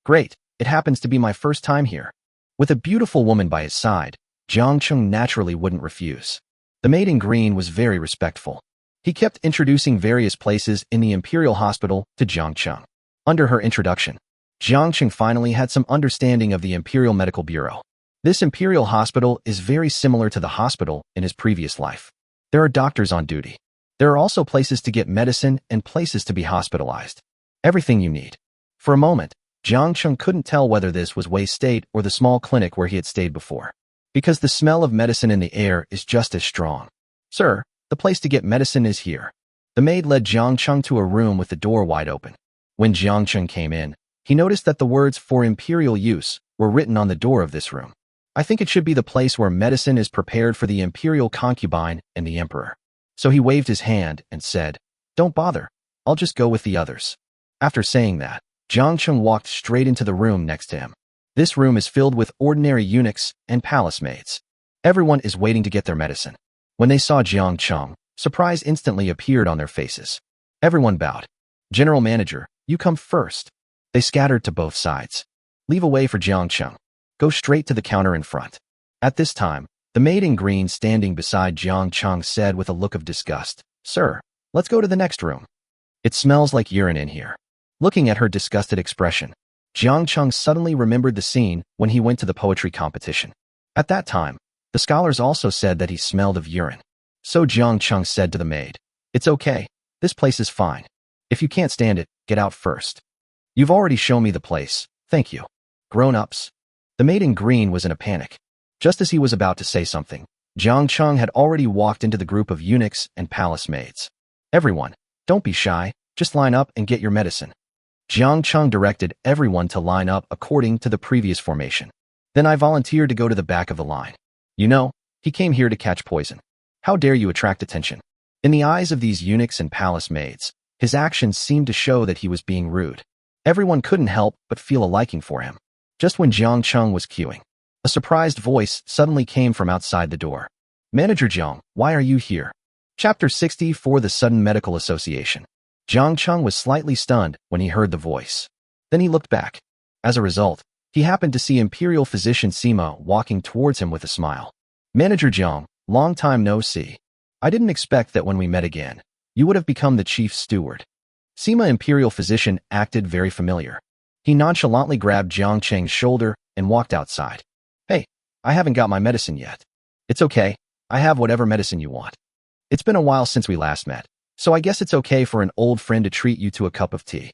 "Great, it happens to be my first time here." With a beautiful woman by his side, Jiang Cheng naturally wouldn't refuse. The maid in green was very respectful. He kept introducing various places in the Imperial Hospital to Jiang Cheng. Under her introduction, Jiang Cheng finally had some understanding of the Imperial Medical Bureau. This Imperial Hospital is very similar to the hospital in his previous life. There are doctors on duty. There are also places to get medicine and places to be hospitalized. Everything you need. For a moment, Jiang Cheng couldn't tell whether this was Wei State or the small clinic where he had stayed before, because the smell of medicine in the air is just as strong. "Sir, the place to get medicine is here." The maid led Jiang Cheng to a room with the door wide open. When Jiang Cheng came in, he noticed that the words "for imperial use" were written on the door of this room. "I think it should be the place where medicine is prepared for the imperial concubine and the emperor." So he waved his hand and said, "Don't bother, I'll just go with the others." After saying that, Jiang Cheng walked straight into the room next to him. This room is filled with ordinary eunuchs and palace maids. Everyone is waiting to get their medicine. When they saw Jiang Cheng, surprise instantly appeared on their faces. Everyone bowed. "General Manager, you come first." They scattered to both sides. "Leave a way for Jiang Cheng. Go straight to the counter in front." At this time, the maid in green standing beside Jiang Cheng said with a look of disgust, "Sir, let's go to the next room. It smells like urine in here." Looking at her disgusted expression, Jiang Cheng suddenly remembered the scene when he went to the poetry competition. At that time, the scholars also said that he smelled of urine. So Jiang Cheng said to the maid, "It's okay, this place is fine. If you can't stand it, get out first. You've already shown me the place, thank you." "Grown-ups." The maid in green was in a panic. Just as he was about to say something, Jiang Cheng had already walked into the group of eunuchs and palace maids. "Everyone, don't be shy, just line up and get your medicine." Jiang Cheng directed everyone to line up according to the previous formation. "Then I volunteered to go to the back of the line. You know, he came here to catch poison. How dare you attract attention?" In the eyes of these eunuchs and palace maids, his actions seemed to show that he was being rude. Everyone couldn't help but feel a liking for him. Just when Jiang Cheng was queuing, a surprised voice suddenly came from outside the door. "Manager Jiang, why are you here?" Chapter 64 The Sudden Medical Association. Jiang Cheng was slightly stunned when he heard the voice. Then he looked back. As a result, he happened to see Imperial Physician Sima walking towards him with a smile. "Manager Jiang, long time no see. I didn't expect that when we met again, you would have become the chief steward." Sima Imperial Physician acted very familiar. He nonchalantly grabbed Jiang Cheng's shoulder and walked outside. "Hey, I haven't got my medicine yet." "It's okay, I have whatever medicine you want. It's been a while since we last met, so I guess it's okay for an old friend to treat you to a cup of tea."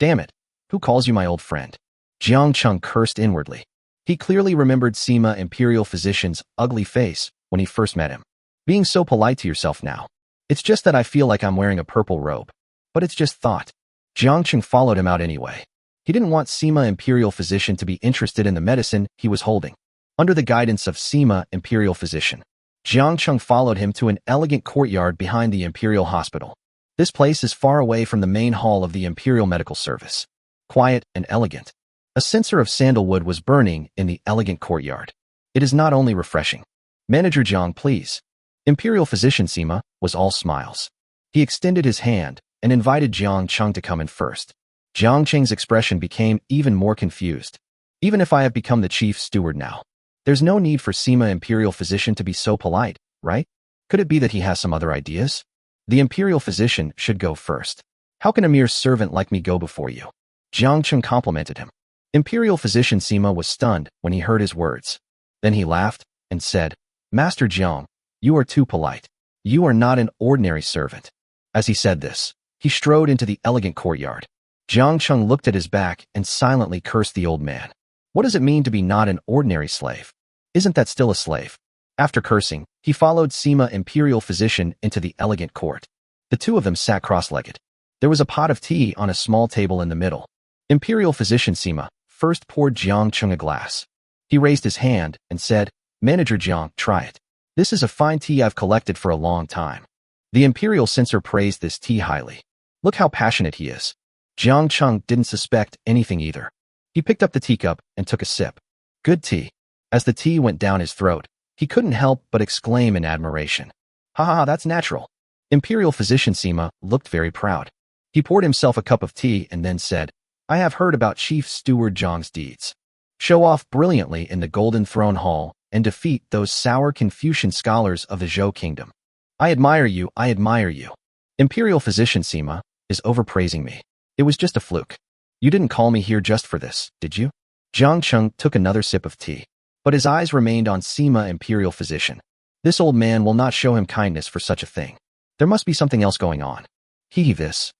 "Damn it, who calls you my old friend?" Jiang Cheng cursed inwardly. He clearly remembered Sima Imperial Physician's ugly face when he first met him. "Being so polite to yourself now. It's just that I feel like I'm wearing a purple robe. But it's just thought." Jiang Cheng followed him out anyway. He didn't want Sima Imperial Physician to be interested in the medicine he was holding. Under the guidance of Sima Imperial Physician, Jiang Cheng followed him to an elegant courtyard behind the Imperial Hospital. This place is far away from the main hall of the Imperial Medical Service. Quiet and elegant. A censer of sandalwood was burning in the elegant courtyard. It is not only refreshing. "Manager Jiang, please." Imperial Physician Sima was all smiles. He extended his hand and invited Jiang Cheng to come in first. Jiang Cheng's expression became even more confused. "Even if I have become the chief steward now, there's no need for Sima Imperial Physician to be so polite, right? Could it be that he has some other ideas? The Imperial Physician should go first. How can a mere servant like me go before you?" Jiang Cheng complimented him. Imperial Physician Sima was stunned when he heard his words. Then he laughed and said, "Master Jiang, you are too polite. You are not an ordinary servant." As he said this, he strode into the elegant courtyard. Jiang Cheng looked at his back and silently cursed the old man. What does it mean to be not an ordinary slave? Isn't that still a slave? After cursing, he followed Sima Imperial Physician into the elegant court. The two of them sat cross-legged. There was a pot of tea on a small table in the middle. Imperial Physician Sima, first poured Jiang Cheng a glass. He raised his hand and said, "Manager Jiang, try it. This is a fine tea I've collected for a long time." The imperial censor praised this tea highly. Look how passionate he is. Jiang Cheng didn't suspect anything either. He picked up the teacup and took a sip. Good tea. As the tea went down his throat, he couldn't help but exclaim in admiration. "Ha ha ha, that's natural." Imperial physician Sima looked very proud. He poured himself a cup of tea and then said, "I have heard about Chief Steward Zhang's deeds. Show off brilliantly in the Golden Throne Hall and defeat those sour Confucian scholars of the Zhou Kingdom. I admire you, I admire you. Imperial physician Sima is overpraising me. It was just a fluke. You didn't call me here just for this, did you?" Jiang Cheng took another sip of tea, but his eyes remained on Sima Imperial physician. This old man will not show him kindness for such a thing. There must be something else going on. This.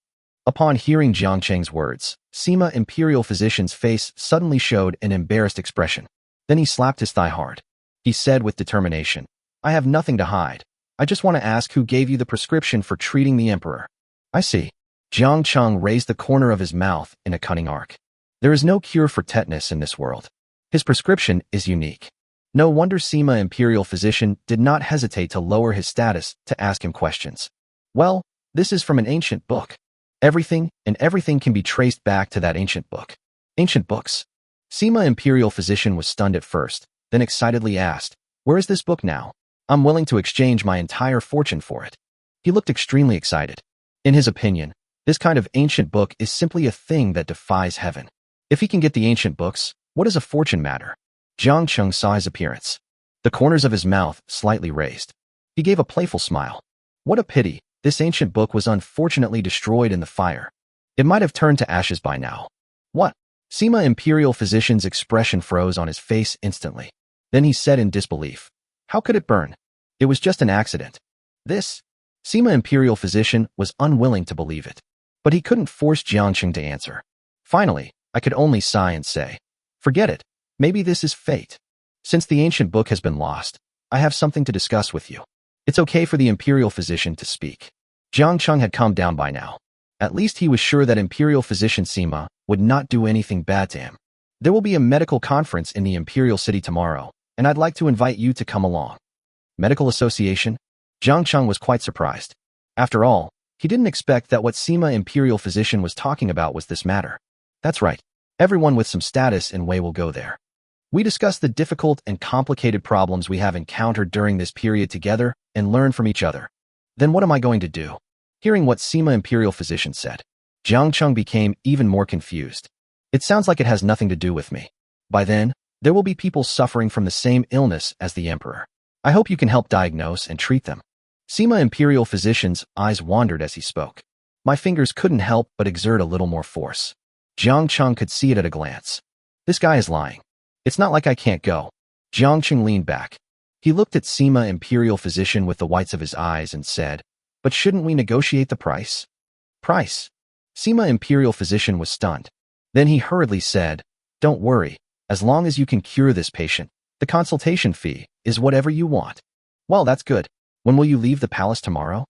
Upon hearing Jiang Cheng's words, Sima Imperial physician's face suddenly showed an embarrassed expression. Then he slapped his thigh hard. He said with determination, "I have nothing to hide. I just want to ask who gave you the prescription for treating the emperor." "I see." Jiang Cheng raised the corner of his mouth in a cunning arc. "There is no cure for tetanus in this world. His prescription is unique." No wonder Sima Imperial physician did not hesitate to lower his status to ask him questions. "Well, this is from an ancient book. Everything can be traced back to that ancient book." "Ancient books?" Sima Imperial physician was stunned at first, then excitedly asked, "Where is this book now? I'm willing to exchange my entire fortune for it." He looked extremely excited. In his opinion, this kind of ancient book is simply a thing that defies heaven. If he can get the ancient books, what does a fortune matter? Jiang Cheng saw his appearance. The corners of his mouth slightly raised. He gave a playful smile. What a pity, this ancient book was unfortunately destroyed in the fire. It might have turned to ashes by now. What? Sima Imperial physician's expression froze on his face instantly. Then he said in disbelief, "How could it burn? It was just an accident." This? Sima Imperial physician was unwilling to believe it. But he couldn't force Jiang Cheng to answer. Finally, I could only sigh and say, "Forget it. Maybe this is fate. Since the ancient book has been lost, I have something to discuss with you." It's okay for the Imperial physician to speak. Jiang Cheng had calmed down by now. At least he was sure that Imperial physician Sima would not do anything bad to him. "There will be a medical conference in the Imperial City tomorrow, and I'd like to invite you to come along." Medical association? Jiang Cheng was quite surprised. After all, he didn't expect that what Sima Imperial physician was talking about was this matter. That's right. Everyone with some status and way will go there. We discuss the difficult and complicated problems we have encountered during this period together and learn from each other. Then what am I going to do? Hearing what Sima Imperial physician said, Jiang Cheng became even more confused. It sounds like it has nothing to do with me. By then, there will be people suffering from the same illness as the emperor. I hope you can help diagnose and treat them. Sima Imperial physician's eyes wandered as he spoke. My fingers couldn't help but exert a little more force. Jiang Cheng could see it at a glance. This guy is lying. It's not like I can't go. Jiang Cheng leaned back. He looked at Sima Imperial physician with the whites of his eyes and said, "But shouldn't we negotiate the price?" "Price?" Sima Imperial physician was stunned. Then he hurriedly said, "Don't worry. As long as you can cure this patient, the consultation fee is whatever you want." "Well, that's good. When will you leave the palace tomorrow?"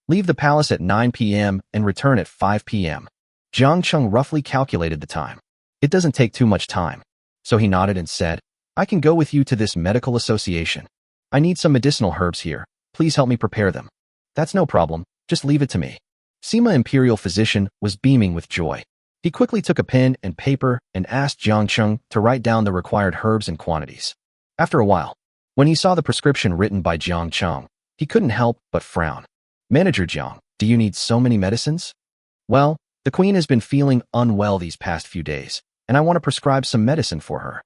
"Leave the palace at 9 p.m. and return at 5 p.m. Jiang Cheng roughly calculated the time. It doesn't take too much time. So he nodded and said, "I can go with you to this medical association. I need some medicinal herbs here. Please help me prepare them." "That's no problem. Just leave it to me." Sima Imperial physician was beaming with joy. He quickly took a pen and paper and asked Jiang Cheng to write down the required herbs and quantities. After a while, when he saw the prescription written by Jiang Cheng, he couldn't help but frown. "Manager Jiang, do you need so many medicines?" "Well, the queen has been feeling unwell these past few days, and I want to prescribe some medicine for her.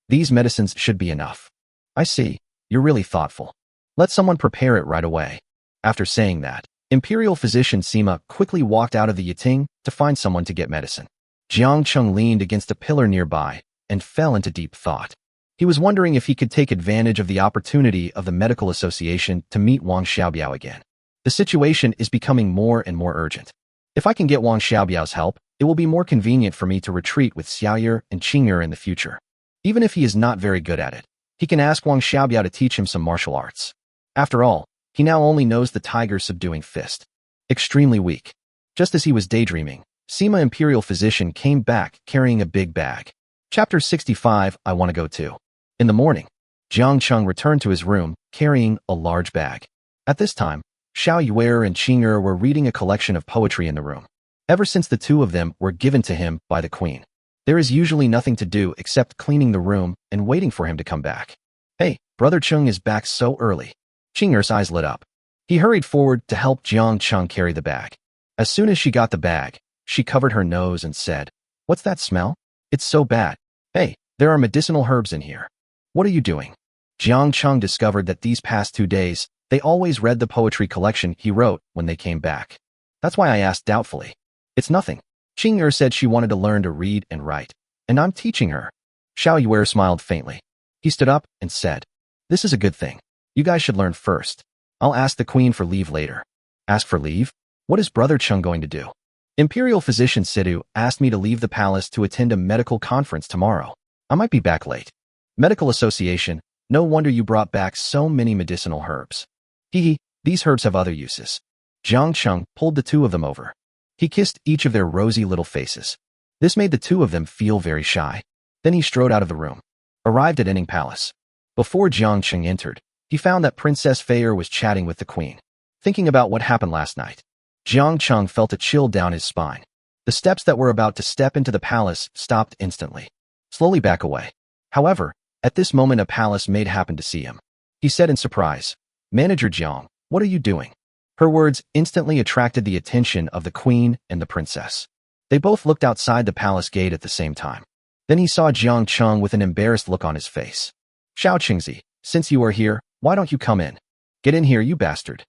These medicines should be enough." "I see. You're really thoughtful. Let someone prepare it right away." After saying that, Imperial physician Sima quickly walked out of the Yiting to find someone to get medicine. Jiang Cheng leaned against a pillar nearby and fell into deep thought. He was wondering if he could take advantage of the opportunity of the medical association to meet Wang Xiaobiao again. The situation is becoming more and more urgent. If I can get Wang Xiaobiao's help, it will be more convenient for me to retreat with Xiaoyer and Qing'er in the future. Even if he is not very good at it, he can ask Wang Xiaobiao to teach him some martial arts. After all, he now only knows the tiger subduing fist. Extremely weak. Just as he was daydreaming, Sima Imperial physician came back carrying a big bag. Chapter 65, I Want to Go Too. In the morning, Jiang Cheng returned to his room, carrying a large bag. At this time, Xiao Yuer and Qing Er were reading a collection of poetry in the room. Ever since the two of them were given to him by the queen, there is usually nothing to do except cleaning the room and waiting for him to come back. Hey, Brother Cheng is back so early. Qing Er's eyes lit up. He hurried forward to help Jiang Cheng carry the bag. As soon as she got the bag, she covered her nose and said, "What's that smell? It's so bad. Hey, there are medicinal herbs in here. What are you doing?" Jiang Cheng discovered that these past 2 days, they always read the poetry collection he wrote when they came back. That's why I asked doubtfully. It's nothing. Qing Er said she wanted to learn to read and write, and I'm teaching her. Xiao Yuer smiled faintly. He stood up and said, "This is a good thing. You guys should learn first. I'll ask the queen for leave later." Ask for leave? What is Brother Cheng going to do? Imperial Physician Sidhu asked me to leave the palace to attend a medical conference tomorrow. I might be back late. Medical Association, no wonder you brought back so many medicinal herbs. Hee, these herbs have other uses. Jiang Cheng pulled the two of them over. He kissed each of their rosy little faces. This made the two of them feel very shy. Then he strode out of the room. Arrived at Inning Palace. Before Jiang Cheng entered, he found that Princess Fei was chatting with the queen, thinking about what happened last night. Jiang Cheng felt a chill down his spine. The steps that were about to step into the palace stopped instantly. Slowly back away. However, at this moment a palace maid happened to see him. He said in surprise, "Manager Jiang, what are you doing?" Her words instantly attracted the attention of the queen and the princess. They both looked outside the palace gate at the same time. Then he saw Jiang Cheng with an embarrassed look on his face. "Xiao Qingzi, since you are here, why don't you come in? Get in here, you bastard."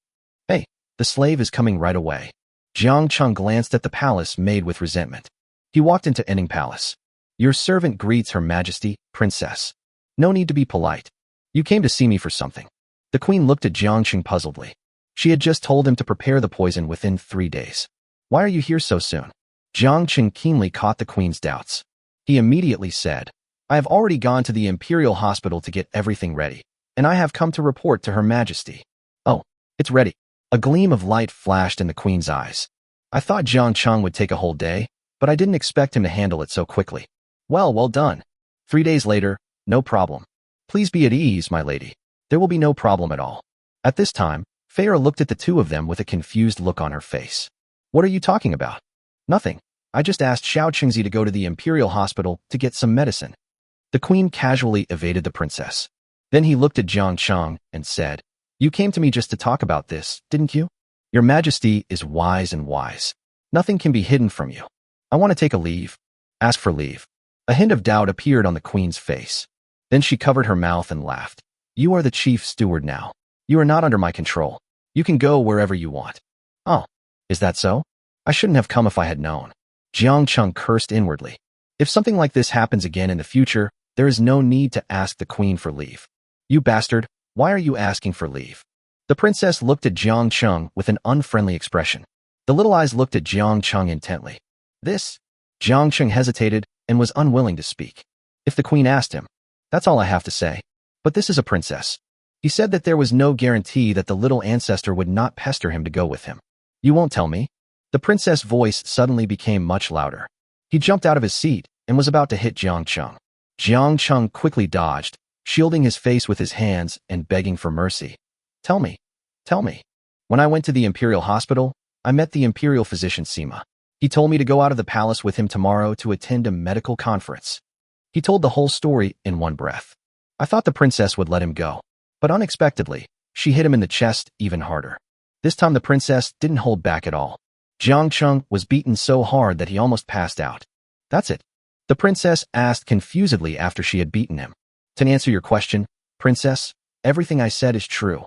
"Hey, the slave is coming right away." Jiang Cheng glanced at the palace maid with resentment. He walked into Inning Palace. "Your servant greets Her Majesty, Princess. No need to be polite. You came to see me for something." The queen looked at Jiang Cheng puzzledly. She had just told him to prepare the poison within 3 days. "Why are you here so soon?" Jiang Cheng keenly caught the queen's doubts. He immediately said, "I have already gone to the Imperial Hospital to get everything ready, and I have come to report to Her Majesty." "Oh, it's ready." A gleam of light flashed in the queen's eyes. "I thought Jiang Cheng would take a whole day, but I didn't expect him to handle it so quickly." Well done." 3 days later, "No problem. Please be at ease, my lady. There will be no problem at all." At this time, Fei looked at the two of them with a confused look on her face. "What are you talking about?" "Nothing. I just asked Xiao Qingzi to go to the Imperial Hospital to get some medicine." The queen casually evaded the princess. Then he looked at Jiang Cheng and said, "You came to me just to talk about this, didn't you? Your Majesty is wise and wise. Nothing can be hidden from you. I want to take a leave." "Ask for leave." A hint of doubt appeared on the queen's face. Then she covered her mouth and laughed. "You are the chief steward now. You are not under my control. You can go wherever you want." "Oh, is that so? I shouldn't have come if I had known." Jiang Cheng cursed inwardly. If something like this happens again in the future, there is no need to ask the queen for leave. "You bastard, why are you asking for leave?" The princess looked at Jiang Cheng with an unfriendly expression. The little eyes looked at Jiang Cheng intently. "This?" Jiang Cheng hesitated and was unwilling to speak. If the queen asked him, that's all I have to say. But this is a princess. He said that there was no guarantee that the little ancestor would not pester him to go with him. "You won't tell me?" The princess' voice suddenly became much louder. He jumped out of his seat and was about to hit Jiang Cheng. Jiang Cheng quickly dodged, shielding his face with his hands and begging for mercy. Tell me. When I went to the Imperial Hospital, I met the Imperial Physician Sima. He told me to go out of the palace with him tomorrow to attend a medical conference." He told the whole story in one breath. I thought the princess would let him go, but unexpectedly, she hit him in the chest even harder. This time the princess didn't hold back at all. Jiang Cheng was beaten so hard that he almost passed out. "That's it?" the princess asked confusedly after she had beaten him. "To answer your question, princess, everything I said is true."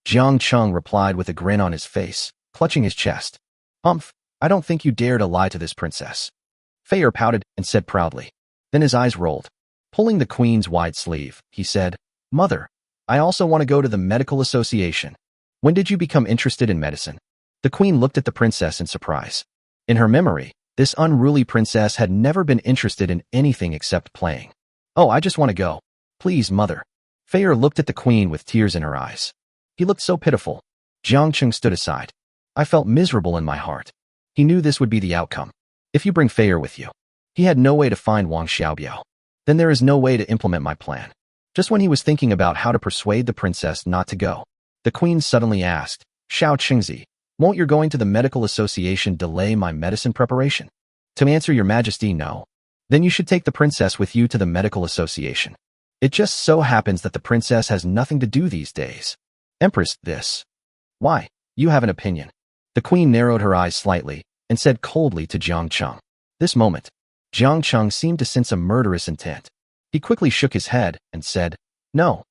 Jiang Cheng replied with a grin on his face, clutching his chest. "Humph, I don't think you dare to lie to this princess." Fei pouted and said proudly. Then his eyes rolled. Pulling the queen's wide sleeve, he said, "Mother, I also want to go to the medical association. When did you become interested in medicine?" The queen looked at the princess in surprise. In her memory, this unruly princess had never been interested in anything except playing. "Oh, I just want to go. Please, mother." Fei looked at the queen with tears in her eyes. He looked so pitiful. Jiang Cheng stood aside. I felt miserable in my heart. He knew this would be the outcome. "If you bring Fei with you." He had no way to find Wang Xiaobiao. then there is no way to implement my plan. Just when he was thinking about how to persuade the princess not to go, the queen suddenly asked, Xiao Qingzi, won't your going to the medical association delay my medicine preparation? To answer your majesty, no. Then you should take the princess with you to the medical association. It just so happens that the princess has nothing to do these days. Empress, this. Why? You have an opinion. The queen narrowed her eyes slightly and said coldly to Jiang Cheng. This moment, Jiang Cheng seemed to sense a murderous intent. He quickly shook his head and said, No,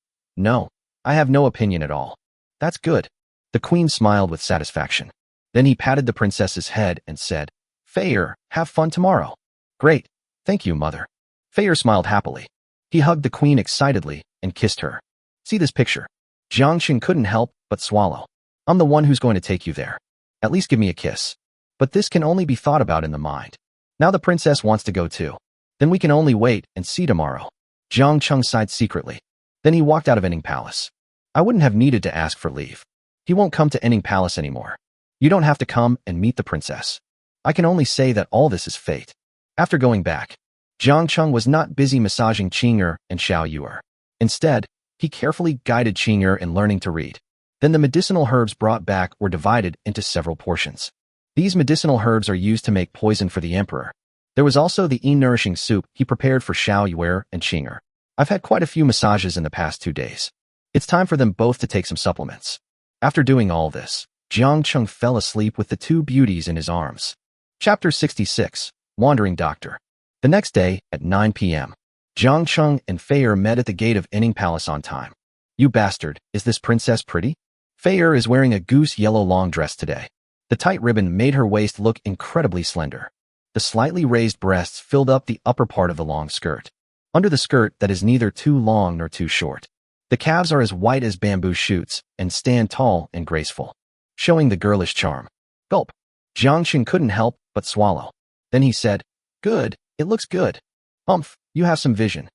I have no opinion at all. That's good. The queen smiled with satisfaction. Then he patted the princess's head and said, Fei-er, have fun tomorrow. Great. Thank you, mother. Fei-er smiled happily. He hugged the queen excitedly and kissed her. See this picture. Jiang Cheng couldn't help but swallow. I'm the one who's going to take you there. At least give me a kiss. But this can only be thought about in the mind. Now the princess wants to go too. Then we can only wait and see tomorrow. Jiang Cheng sighed secretly. Then he walked out of Enning Palace. I wouldn't have needed to ask for leave. He won't come to Enning Palace anymore. You don't have to come and meet the princess. I can only say that all this is fate. After going back, Jiang Cheng was not busy massaging Qing'er and Xiao Yu'er. Instead, he carefully guided Qing'er in learning to read. Then the medicinal herbs brought back were divided into several portions. These medicinal herbs are used to make poison for the emperor. There was also the nourishing soup he prepared for Xiao Yu'er and Qing'er. I've had quite a few massages in the past 2 days. It's time for them both to take some supplements. After doing all this, Jiang Cheng fell asleep with the 2 beauties in his arms. Chapter 66, Wandering Doctor. The next day, at 9 p.m., Jiang Cheng and Fei-er met at the gate of Enning Palace on time. You bastard, is this princess pretty? Fei-er is wearing a goose yellow long dress today. The tight ribbon made her waist look incredibly slender. The slightly raised breasts filled up the upper part of the long skirt. Under the skirt that is neither too long nor too short, the calves are as white as bamboo shoots and stand tall and graceful, showing the girlish charm. Gulp. Jiang Cheng couldn't help but swallow. Then he said, Good, it looks good. Humph, you have some vision.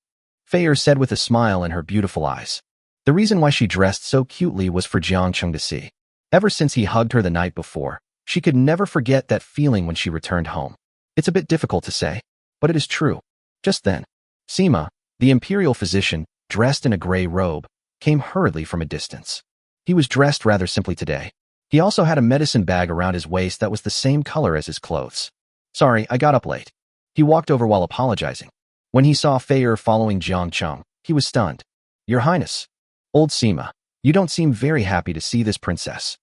Fei-er said with a smile in her beautiful eyes. The reason why she dressed so cutely was for Jiang Cheng to see. Ever since he hugged her the night before, she could never forget that feeling when she returned home. It's a bit difficult to say, but it is true. Just then, Sima, the imperial physician, dressed in a gray robe, came hurriedly from a distance. He was dressed rather simply today. He also had a medicine bag around his waist that was the same color as his clothes. Sorry, I got up late. He walked over while apologizing. When he saw Fei-er following Jiang Cheng, he was stunned. Your Highness. Old Sima, you don't seem very happy to see this princess.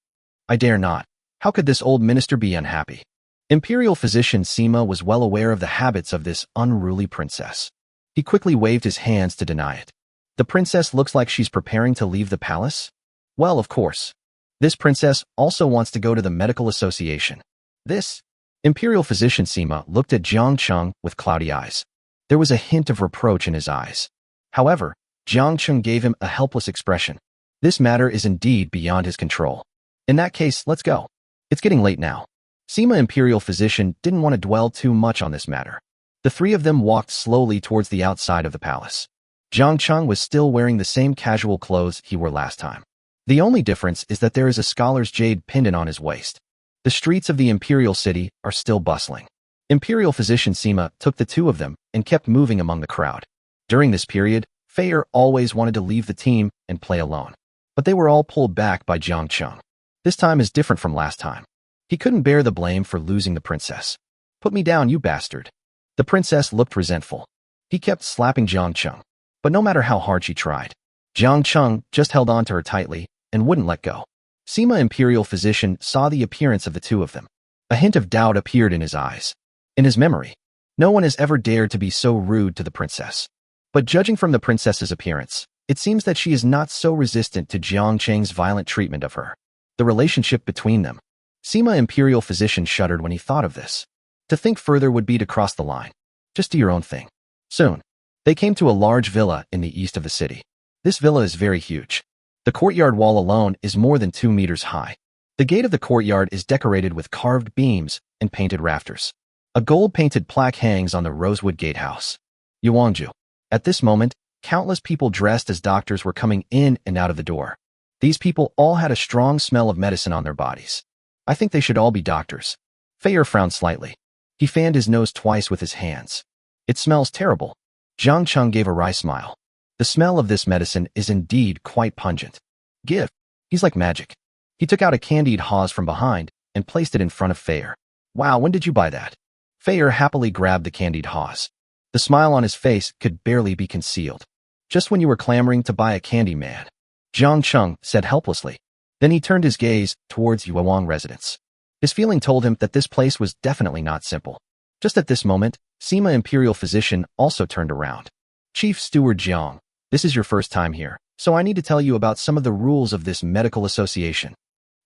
I dare not. How could this old minister be unhappy? Imperial physician Sima was well aware of the habits of this unruly princess. He quickly waved his hands to deny it. The princess looks like she's preparing to leave the palace? Well, of course. This princess also wants to go to the medical association. This? Imperial physician Sima looked at Jiang Cheng with cloudy eyes. There was a hint of reproach in his eyes. However, Jiang Cheng gave him a helpless expression. This matter is indeed beyond his control. In that case, let's go. It's getting late now. Sima Imperial Physician didn't want to dwell too much on this matter. The 3 of them walked slowly towards the outside of the palace. Jiang Cheng was still wearing the same casual clothes he wore last time. The only difference is that there is a scholar's jade pendant on his waist. The streets of the imperial city are still bustling. Imperial Physician Sima took the 2 of them and kept moving among the crowd. During this period, Fei-er always wanted to leave the team and play alone. But they were all pulled back by Jiang Cheng. This time is different from last time. He couldn't bear the blame for losing the princess. Put me down, you bastard. The princess looked resentful. He kept slapping Jiang Cheng. But no matter how hard she tried, Jiang Cheng just held on to her tightly and wouldn't let go. Sima Imperial Physician saw the appearance of the 2 of them. A hint of doubt appeared in his eyes. In his memory, no one has ever dared to be so rude to the princess. But judging from the princess's appearance, it seems that she is not so resistant to Jiang Cheng's violent treatment of her. The relationship between them. Sima Imperial Physician shuddered when he thought of this. To think further would be to cross the line. Just do your own thing. Soon, they came to a large villa in the east of the city. This villa is very huge. The courtyard wall alone is more than 2 meters high. The gate of the courtyard is decorated with carved beams and painted rafters. A gold-painted plaque hangs on the rosewood gatehouse. Yuangju. At this moment, countless people dressed as doctors were coming in and out of the door. These people all had a strong smell of medicine on their bodies. I think they should all be doctors. Fei-er frowned slightly. He fanned his nose twice with his hands. It smells terrible. Jiang Cheng gave a wry smile. The smell of this medicine is indeed quite pungent. Give. He's like magic. He took out a candied Haws from behind and placed it in front of Fayer. Wow, when did you buy that? Fayer happily grabbed the candied Haws. The smile on his face could barely be concealed. Just when you were clamoring to buy a candy, man. Jiang Cheng said helplessly. Then he turned his gaze towards Yuewang residence. His feeling told him that this place was definitely not simple. Just at this moment, Sima Imperial Physician also turned around. Chief Steward Jiang, this is your first time here, so I need to tell you about some of the rules of this medical association.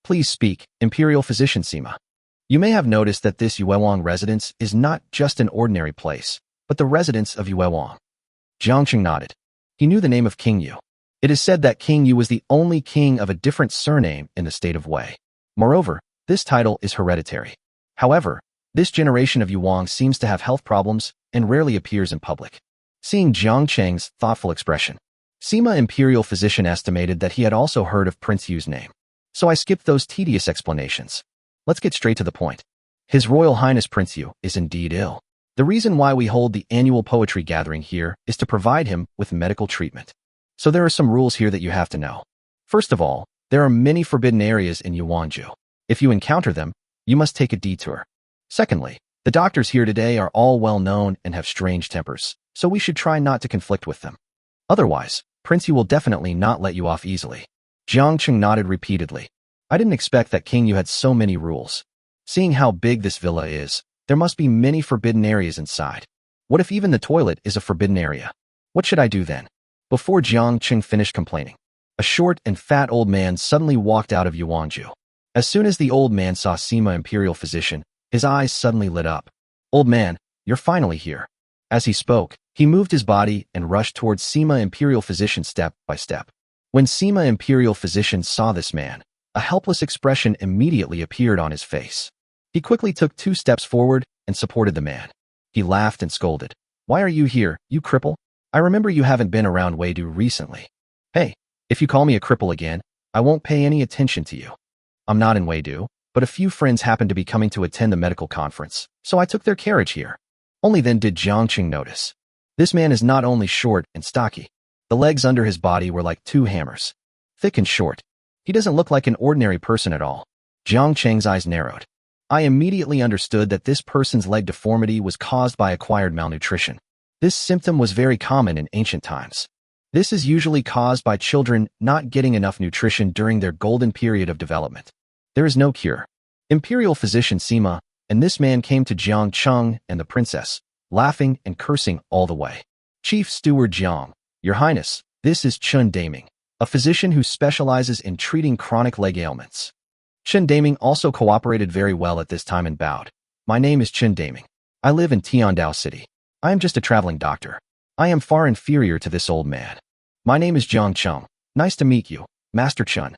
Please speak, Imperial Physician Sima. You may have noticed that this Yuewang residence is not just an ordinary place, but the residence of Yuewang. Jiang Cheng nodded. He knew the name of King Yu. It is said that King Yu was the only king of a different surname in the state of Wei. Moreover, this title is hereditary. However, this generation of Yuewang seems to have health problems and rarely appears in public. Seeing Jiang Cheng's thoughtful expression, Sima Imperial Physician estimated that he had also heard of Prince Yu's name. So I skipped those tedious explanations. Let's get straight to the point. His Royal Highness Prince Yu is indeed ill. The reason why we hold the annual poetry gathering here is to provide him with medical treatment. So there are some rules here that you have to know. First of all, there are many forbidden areas in Yuanzhou. If you encounter them, you must take a detour. Secondly, the doctors here today are all well known and have strange tempers, so we should try not to conflict with them. Otherwise, Prince Yu will definitely not let you off easily. Jiang Cheng nodded repeatedly. I didn't expect that King Yu had so many rules. Seeing how big this villa is, there must be many forbidden areas inside. What if even the toilet is a forbidden area? What should I do then? Before Jiang Cheng finished complaining, a short and fat old man suddenly walked out of Yuanzhou. As soon as the old man saw Sima Imperial Physician, his eyes suddenly lit up. Old man, you're finally here. As he spoke, he moved his body and rushed towards Sima Imperial Physician step by step. When Sima Imperial Physician saw this man, a helpless expression immediately appeared on his face. He quickly took 2 steps forward and supported the man. He laughed and scolded. Why are you here, you cripple? I remember you haven't been around Weidu recently. Hey, if you call me a cripple again, I won't pay any attention to you. I'm not in Weidu, but a few friends happened to be coming to attend the medical conference, so I took their carriage here. Only then did Jiang Cheng notice. This man is not only short and stocky. The legs under his body were like 2 hammers. Thick and short. He doesn't look like an ordinary person at all. Jiang Cheng's eyes narrowed. I immediately understood that this person's leg deformity was caused by acquired malnutrition. This symptom was very common in ancient times. This is usually caused by children not getting enough nutrition during their golden period of development. There is no cure. Imperial Physician Sima and this man came to Jiang Cheng and the princess, laughing and cursing all the way. Chief Steward Jiang, Your Highness, this is Chen Daming, a physician who specializes in treating chronic leg ailments. Chen Daming also cooperated very well at this time and bowed. My name is Chen Daming. I live in Tiandao City. I am just a traveling doctor. I am far inferior to this old man. My name is Jiang Cheng. Nice to meet you, Master Chen.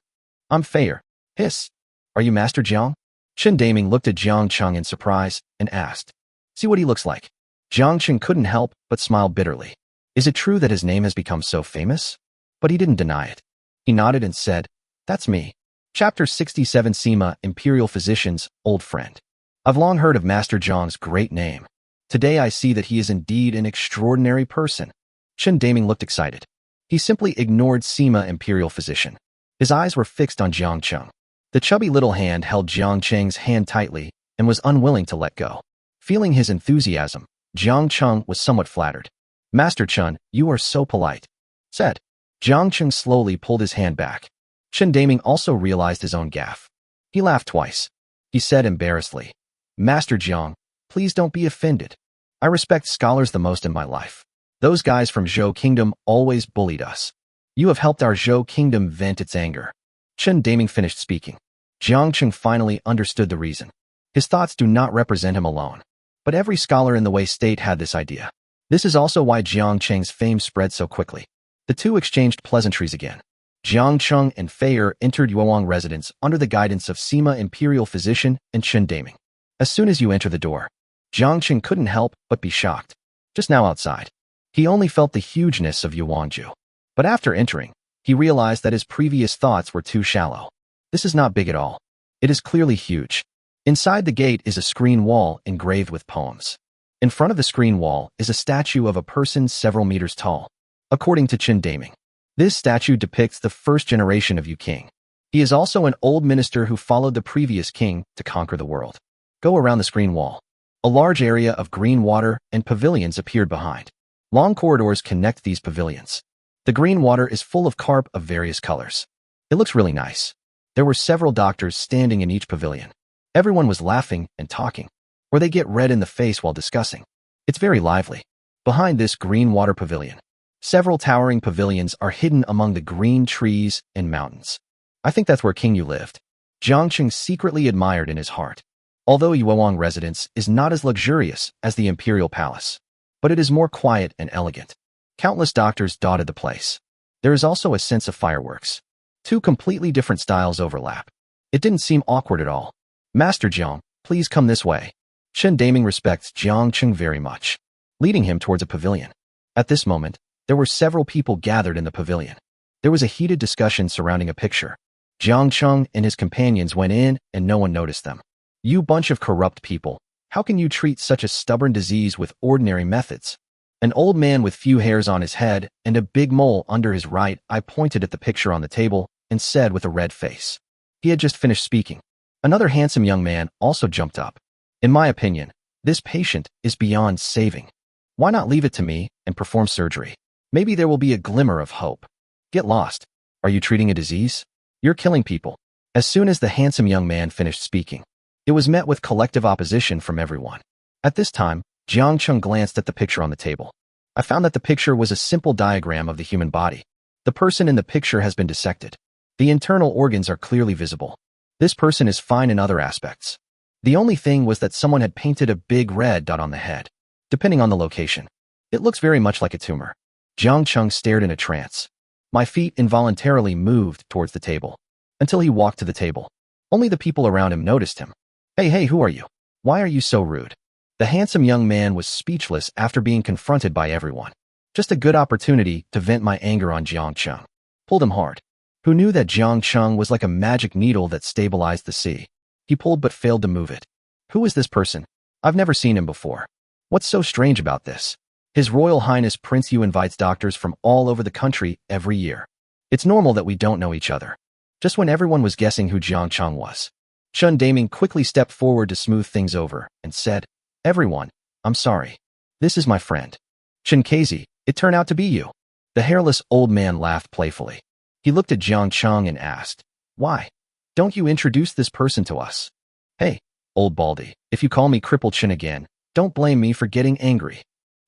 I'm Fayer. Hiss. Are you Master Jiang? Chen Daming looked at Jiang Cheng in surprise and asked. See what he looks like. Jiang Cheng couldn't help but smile bitterly. Is it true that his name has become so famous? But he didn't deny it. He nodded and said, That's me. Chapter 67 Sima Imperial Physician's Old Friend. I've long heard of Master Jiang's great name. Today I see that he is indeed an extraordinary person. Chen Daming looked excited. He simply ignored Sima Imperial Physician. His eyes were fixed on Jiang Cheng. The chubby little hand held Jiang Cheng's hand tightly and was unwilling to let go. Feeling his enthusiasm, Jiang Cheng was somewhat flattered. Master Chen, you are so polite, said. Jiang Cheng slowly pulled his hand back. Chen Daming also realized his own gaffe. He laughed twice. He said embarrassedly, Master Jiang, please don't be offended. I respect scholars the most in my life. Those guys from Zhou Kingdom always bullied us. You have helped our Zhou Kingdom vent its anger. Chen Daming finished speaking. Jiang Cheng finally understood the reason. His thoughts do not represent him alone. But every scholar in the Wei state had this idea. This is also why Jiang Cheng's fame spread so quickly. The two exchanged pleasantries again. Jiang Cheng and Fayer entered Yuewang residence under the guidance of Sima Imperial Physician and Chen Daming. As soon as you enter the door, Jiang Cheng couldn't help but be shocked. Just now outside, he only felt the hugeness of Yuanzhou. But after entering, he realized that his previous thoughts were too shallow. This is not big at all. It is clearly huge. Inside the gate is a screen wall engraved with poems. In front of the screen wall is a statue of a person several meters tall. According to Chen Daming, this statue depicts the first generation of Yu King. He is also an old minister who followed the previous king to conquer the world. Go around the screen wall. A large area of green water and pavilions appeared behind. Long corridors connect these pavilions. The green water is full of carp of various colors. It looks really nice. There were several doctors standing in each pavilion. Everyone was laughing and talking, or they get red in the face while discussing. It's very lively. Behind this green water pavilion, several towering pavilions are hidden among the green trees and mountains. I think that's where King Yu lived. Jiang Qing secretly admired in his heart. Although Yuewang residence is not as luxurious as the imperial palace, but it is more quiet and elegant. Countless doctors dotted the place. There is also a sense of fireworks. Two completely different styles overlap. It didn't seem awkward at all. Master Jiang, please come this way. Chen Daming respects Jiang Qing very much, leading him towards a pavilion. At this moment, there were several people gathered in the pavilion. There was a heated discussion surrounding a picture. Jiang Qing and his companions went in and no one noticed them. You bunch of corrupt people, how can you treat such a stubborn disease with ordinary methods? An old man with few hairs on his head and a big mole under his right eye pointed at the picture on the table and said with a red face. He had just finished speaking. Another handsome young man also jumped up. In my opinion, this patient is beyond saving. Why not leave it to me and perform surgery? Maybe there will be a glimmer of hope. Get lost. Are you treating a disease? You're killing people. As soon as the handsome young man finished speaking, it was met with collective opposition from everyone. At this time, Jiang Qing glanced at the picture on the table. I found that the picture was a simple diagram of the human body. The person in the picture has been dissected. The internal organs are clearly visible. This person is fine in other aspects. The only thing was that someone had painted a big red dot on the head. Depending on the location, it looks very much like a tumor. Jiang Qing stared in a trance. My feet involuntarily moved towards the table, until he walked to the table. Only the people around him noticed him. Hey, who are you? Why are you so rude? The handsome young man was speechless after being confronted by everyone. Just a good opportunity to vent my anger on Jiang Qing. Pulled him hard. Who knew that Jiang Qing was like a magic needle that stabilized the sea? He pulled but failed to move it. Who is this person? I've never seen him before. What's so strange about this? His Royal Highness Prince Yu invites doctors from all over the country every year. It's normal that we don't know each other. Just when everyone was guessing who Jiang Qing was, Chen Daming quickly stepped forward to smooth things over and said, Everyone, I'm sorry. This is my friend. Chen Kezi, it turned out to be you. The hairless old man laughed playfully. He looked at Jiang Qing and asked, Why? Don't you introduce this person to us? Hey, old baldy, if you call me Cripple Chen again, don't blame me for getting angry.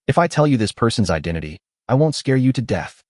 If I tell you this person's identity, I won't scare you to death.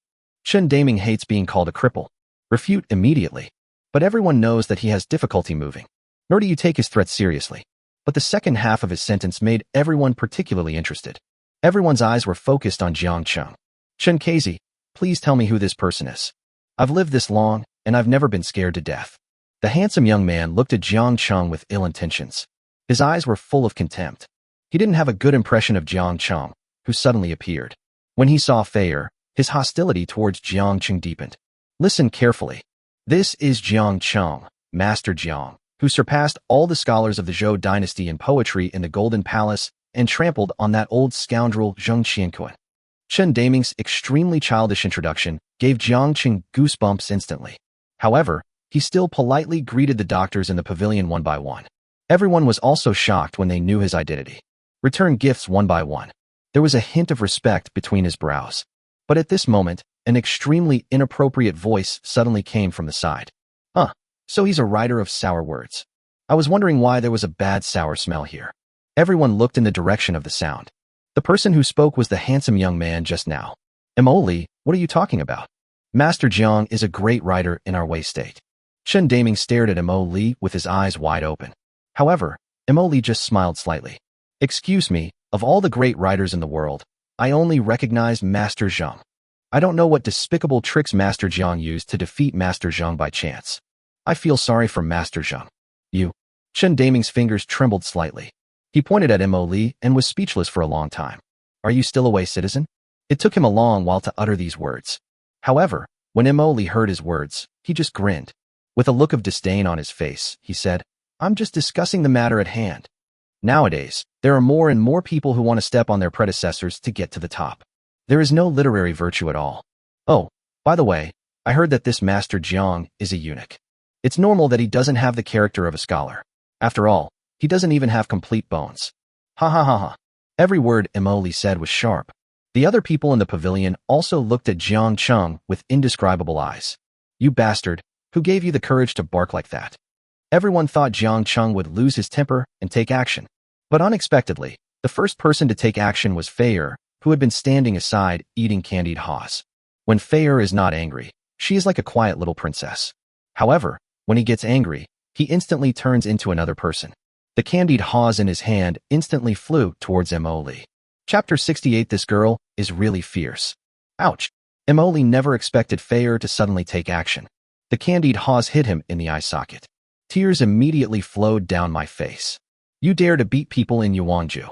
Chen Daming hates being called a cripple. Refute immediately. But everyone knows that he has difficulty moving. Nor do you take his threats seriously. But the second half of his sentence made everyone particularly interested. Everyone's eyes were focused on Jiang Qing. Chen Kezi, please tell me who this person is. I've lived this long, and I've never been scared to death. The handsome young man looked at Jiang Qing with ill intentions. His eyes were full of contempt. He didn't have a good impression of Jiang Qing, who suddenly appeared. When he saw Feier, his hostility towards Jiang Qing deepened. Listen carefully. This is Jiang Qing, Master Jiang, who surpassed all the scholars of the Zhou dynasty in poetry in the Golden Palace and trampled on that old scoundrel Zheng Qianquan. Chen Daming's extremely childish introduction gave Jiang Qing goosebumps instantly. However, he still politely greeted the doctors in the pavilion one by one. Everyone was also shocked when they knew his identity. Returned gifts one by one. There was a hint of respect between his brows. But at this moment, an extremely inappropriate voice suddenly came from the side. So he's a writer of sour words. I was wondering why there was a bad sour smell here. Everyone looked in the direction of the sound. The person who spoke was the handsome young man just now. Mo Li, what are you talking about? Master Jiang is a great writer in our Wei state. Chen Daming stared at Mo Li with his eyes wide open. However, Mo Li just smiled slightly. Excuse me, of all the great writers in the world, I only recognize Master Zheng. I don't know what despicable tricks Master Jiang used to defeat Master Zheng by chance. I feel sorry for Master Zheng. You. Chen Daming's fingers trembled slightly. He pointed at Mo Li and was speechless for a long time. Are you still a Wei citizen? It took him a long while to utter these words. However, when Mo Li heard his words, he just grinned. With a look of disdain on his face, he said, I'm just discussing the matter at hand. Nowadays, there are more and more people who want to step on their predecessors to get to the top. There is no literary virtue at all. Oh, by the way, I heard that this Master Jiang is a eunuch. It's normal that he doesn't have the character of a scholar. After all, he doesn't even have complete bones. Ha ha ha ha. Every word Emily said was sharp. The other people in the pavilion also looked at Jiang Cheng with indescribable eyes. You bastard, who gave you the courage to bark like that? Everyone thought Jiang Cheng would lose his temper and take action. But unexpectedly, the first person to take action was Feier, who had been standing aside eating candied haws. When Feier is not angry, she is like a quiet little princess. However, when he gets angry, he instantly turns into another person. The candied haws in his hand instantly flew towards Emily. Chapter 68. This girl is really fierce. Ouch. Emily never expected Feier to suddenly take action. The candied haws hit him in the eye socket. Tears immediately flowed down my face. You dare to beat people in Yuanzhou?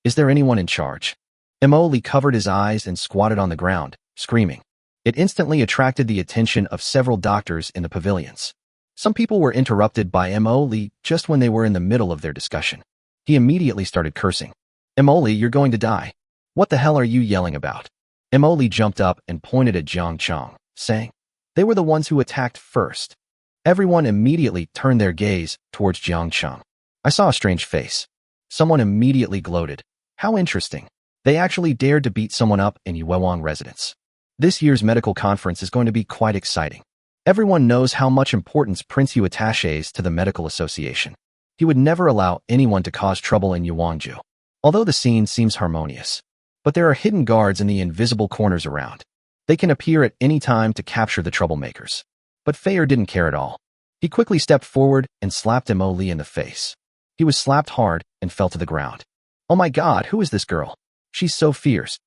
Is there anyone in charge? Emily covered his eyes and squatted on the ground, screaming. It instantly attracted the attention of several doctors in the pavilions. Some people were interrupted by Emily just when they were in the middle of their discussion. He immediately started cursing. Emily, you're going to die. What the hell are you yelling about? Emily jumped up and pointed at Jiang Cheng, saying, they were the ones who attacked first. Everyone immediately turned their gaze towards Jiang Cheng. I saw a strange face. Someone immediately gloated. How interesting. They actually dared to beat someone up in Yuewang residence. This year's medical conference is going to be quite exciting. Everyone knows how much importance Prince Yu attaches to the medical association. He would never allow anyone to cause trouble in Yuanzhou. Although the scene seems harmonious, but there are hidden guards in the invisible corners around. They can appear at any time to capture the troublemakers. But Feier didn't care at all. He quickly stepped forward and slapped Emily in the face. He was slapped hard and fell to the ground. Oh my God, who is this girl? She's so fierce.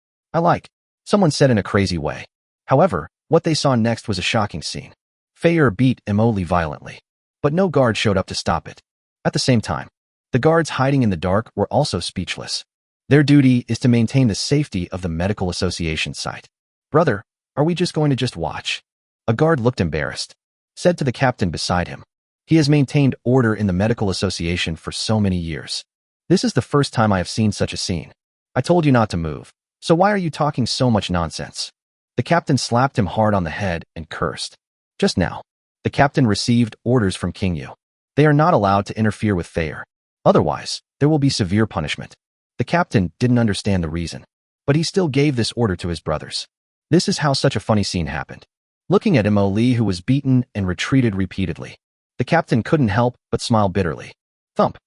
Someone said in a crazy way. However, what they saw next was a shocking scene. Feier beat Emily violently, but no guard showed up to stop it. At the same time, the guards hiding in the dark were also speechless. Their duty is to maintain the safety of the medical association site. Brother, are we just going to watch? A guard looked embarrassed, said to the captain beside him. He has maintained order in the medical association for so many years. This is the first time I have seen such a scene. I told you not to move, so why are you talking so much nonsense? The captain slapped him hard on the head and cursed. Just now, the captain received orders from King Yu. They are not allowed to interfere with Feier. Otherwise, there will be severe punishment. The captain didn't understand the reason, but he still gave this order to his brothers. This is how such a funny scene happened. Looking at Emily, who was beaten and retreated repeatedly, the captain couldn't help but smile bitterly. Thump.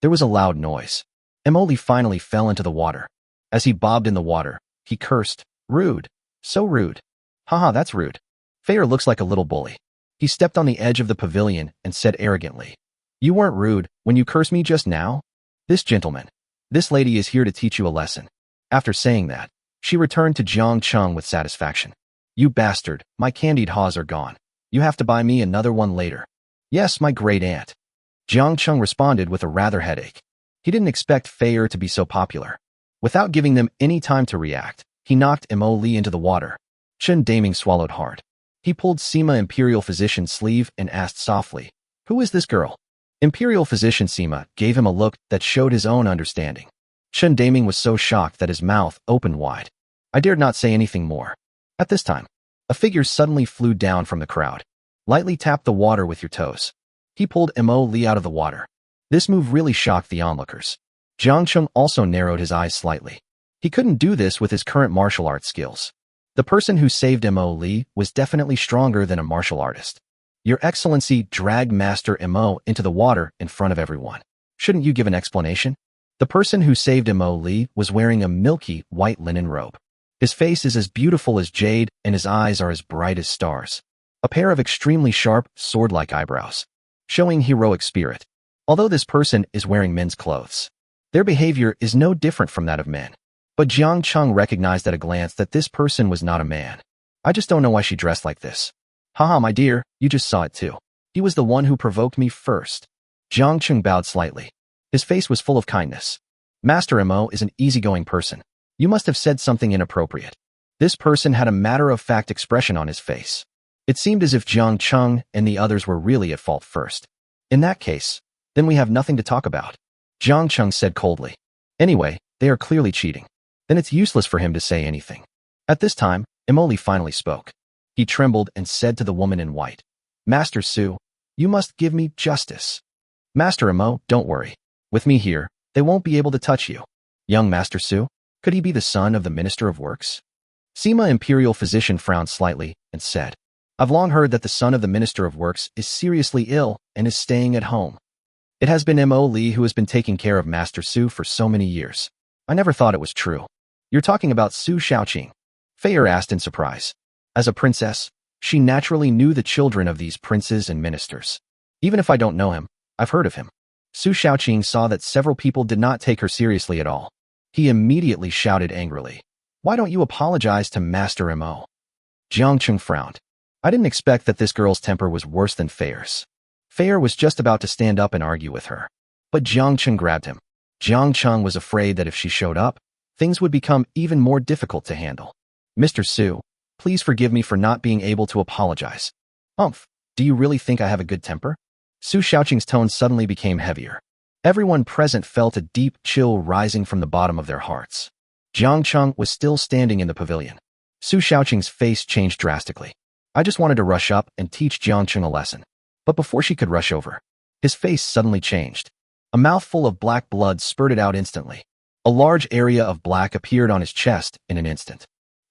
There was a loud noise. Emily finally fell into the water. As he bobbed in the water, he cursed. Rude. So rude. Haha, that's rude. Feier looks like a little bully. He stepped on the edge of the pavilion and said arrogantly, you weren't rude when you cursed me just now? This lady is here to teach you a lesson. After saying that, she returned to Jiang Cheng with satisfaction. You bastard, my candied haws are gone. You have to buy me another one later. Yes, my great aunt. Jiang Cheng responded with a rather headache. He didn't expect Feier to be so popular. Without giving them any time to react, he knocked Emily into the water. Chen Daming swallowed hard. He pulled Sima Imperial Physician's sleeve and asked softly, who is this girl? Imperial Physician Sima gave him a look that showed his own understanding. Chen Daming was so shocked that his mouth opened wide. I dared not say anything more. At this time, a figure suddenly flew down from the crowd. Lightly tap the water with your toes. He pulled Emily out of the water. This move really shocked the onlookers. Jiang Cheng also narrowed his eyes slightly. He couldn't do this with his current martial arts skills. The person who saved Emily was definitely stronger than a martial artist. Your Excellency dragged Master Emo into the water in front of everyone. Shouldn't you give an explanation? The person who saved Emily was wearing a milky white linen robe. His face is as beautiful as jade and his eyes are as bright as stars. A pair of extremely sharp, sword-like eyebrows, showing heroic spirit. Although this person is wearing men's clothes, their behavior is no different from that of men. But Jiang Cheng recognized at a glance that this person was not a man. I just don't know why she dressed like this. Haha, my dear, you just saw it too. He was the one who provoked me first. Jiang Cheng bowed slightly. His face was full of kindness. Master Emo is an easygoing person. You must have said something inappropriate. This person had a matter-of-fact expression on his face. It seemed as if Jiang Cheng and the others were really at fault first. In that case, then we have nothing to talk about. Jiang Cheng said coldly. Anyway, they are clearly cheating. Then it's useless for him to say anything. At this time, Emoli finally spoke. He trembled and said to the woman in white, Master Su, you must give me justice. Master Emo, don't worry. With me here, they won't be able to touch you. Young Master Su, could he be the son of the Minister of Works? Sima Imperial Physician frowned slightly and said, I've long heard that the son of the Minister of Works is seriously ill and is staying at home. It has been Mo Li who has been taking care of Master Su for so many years. I never thought it was true. You're talking about Su Shaoqing? Fei asked in surprise. As a princess, she naturally knew the children of these princes and ministers. Even if I don't know him, I've heard of him. Su Shaoqing saw that several people did not take her seriously at all. He immediately shouted angrily, Why don't you apologize to Master Mo? Jiang Cheng frowned. I didn't expect that this girl's temper was worse than Fei's. Fei was just about to stand up and argue with her. But Jiang Cheng grabbed him. Jiang Cheng was afraid that if she showed up, things would become even more difficult to handle. Mr. Su, please forgive me for not being able to apologize. Do you really think I have a good temper? Su Shaoqing's tone suddenly became heavier. Everyone present felt a deep chill rising from the bottom of their hearts. Jiang Cheng was still standing in the pavilion. Su Shaoqing's face changed drastically. I just wanted to rush up and teach Jiang Cheng a lesson. But before she could rush over, his face suddenly changed. A mouthful of black blood spurted out instantly. A large area of black appeared on his chest in an instant.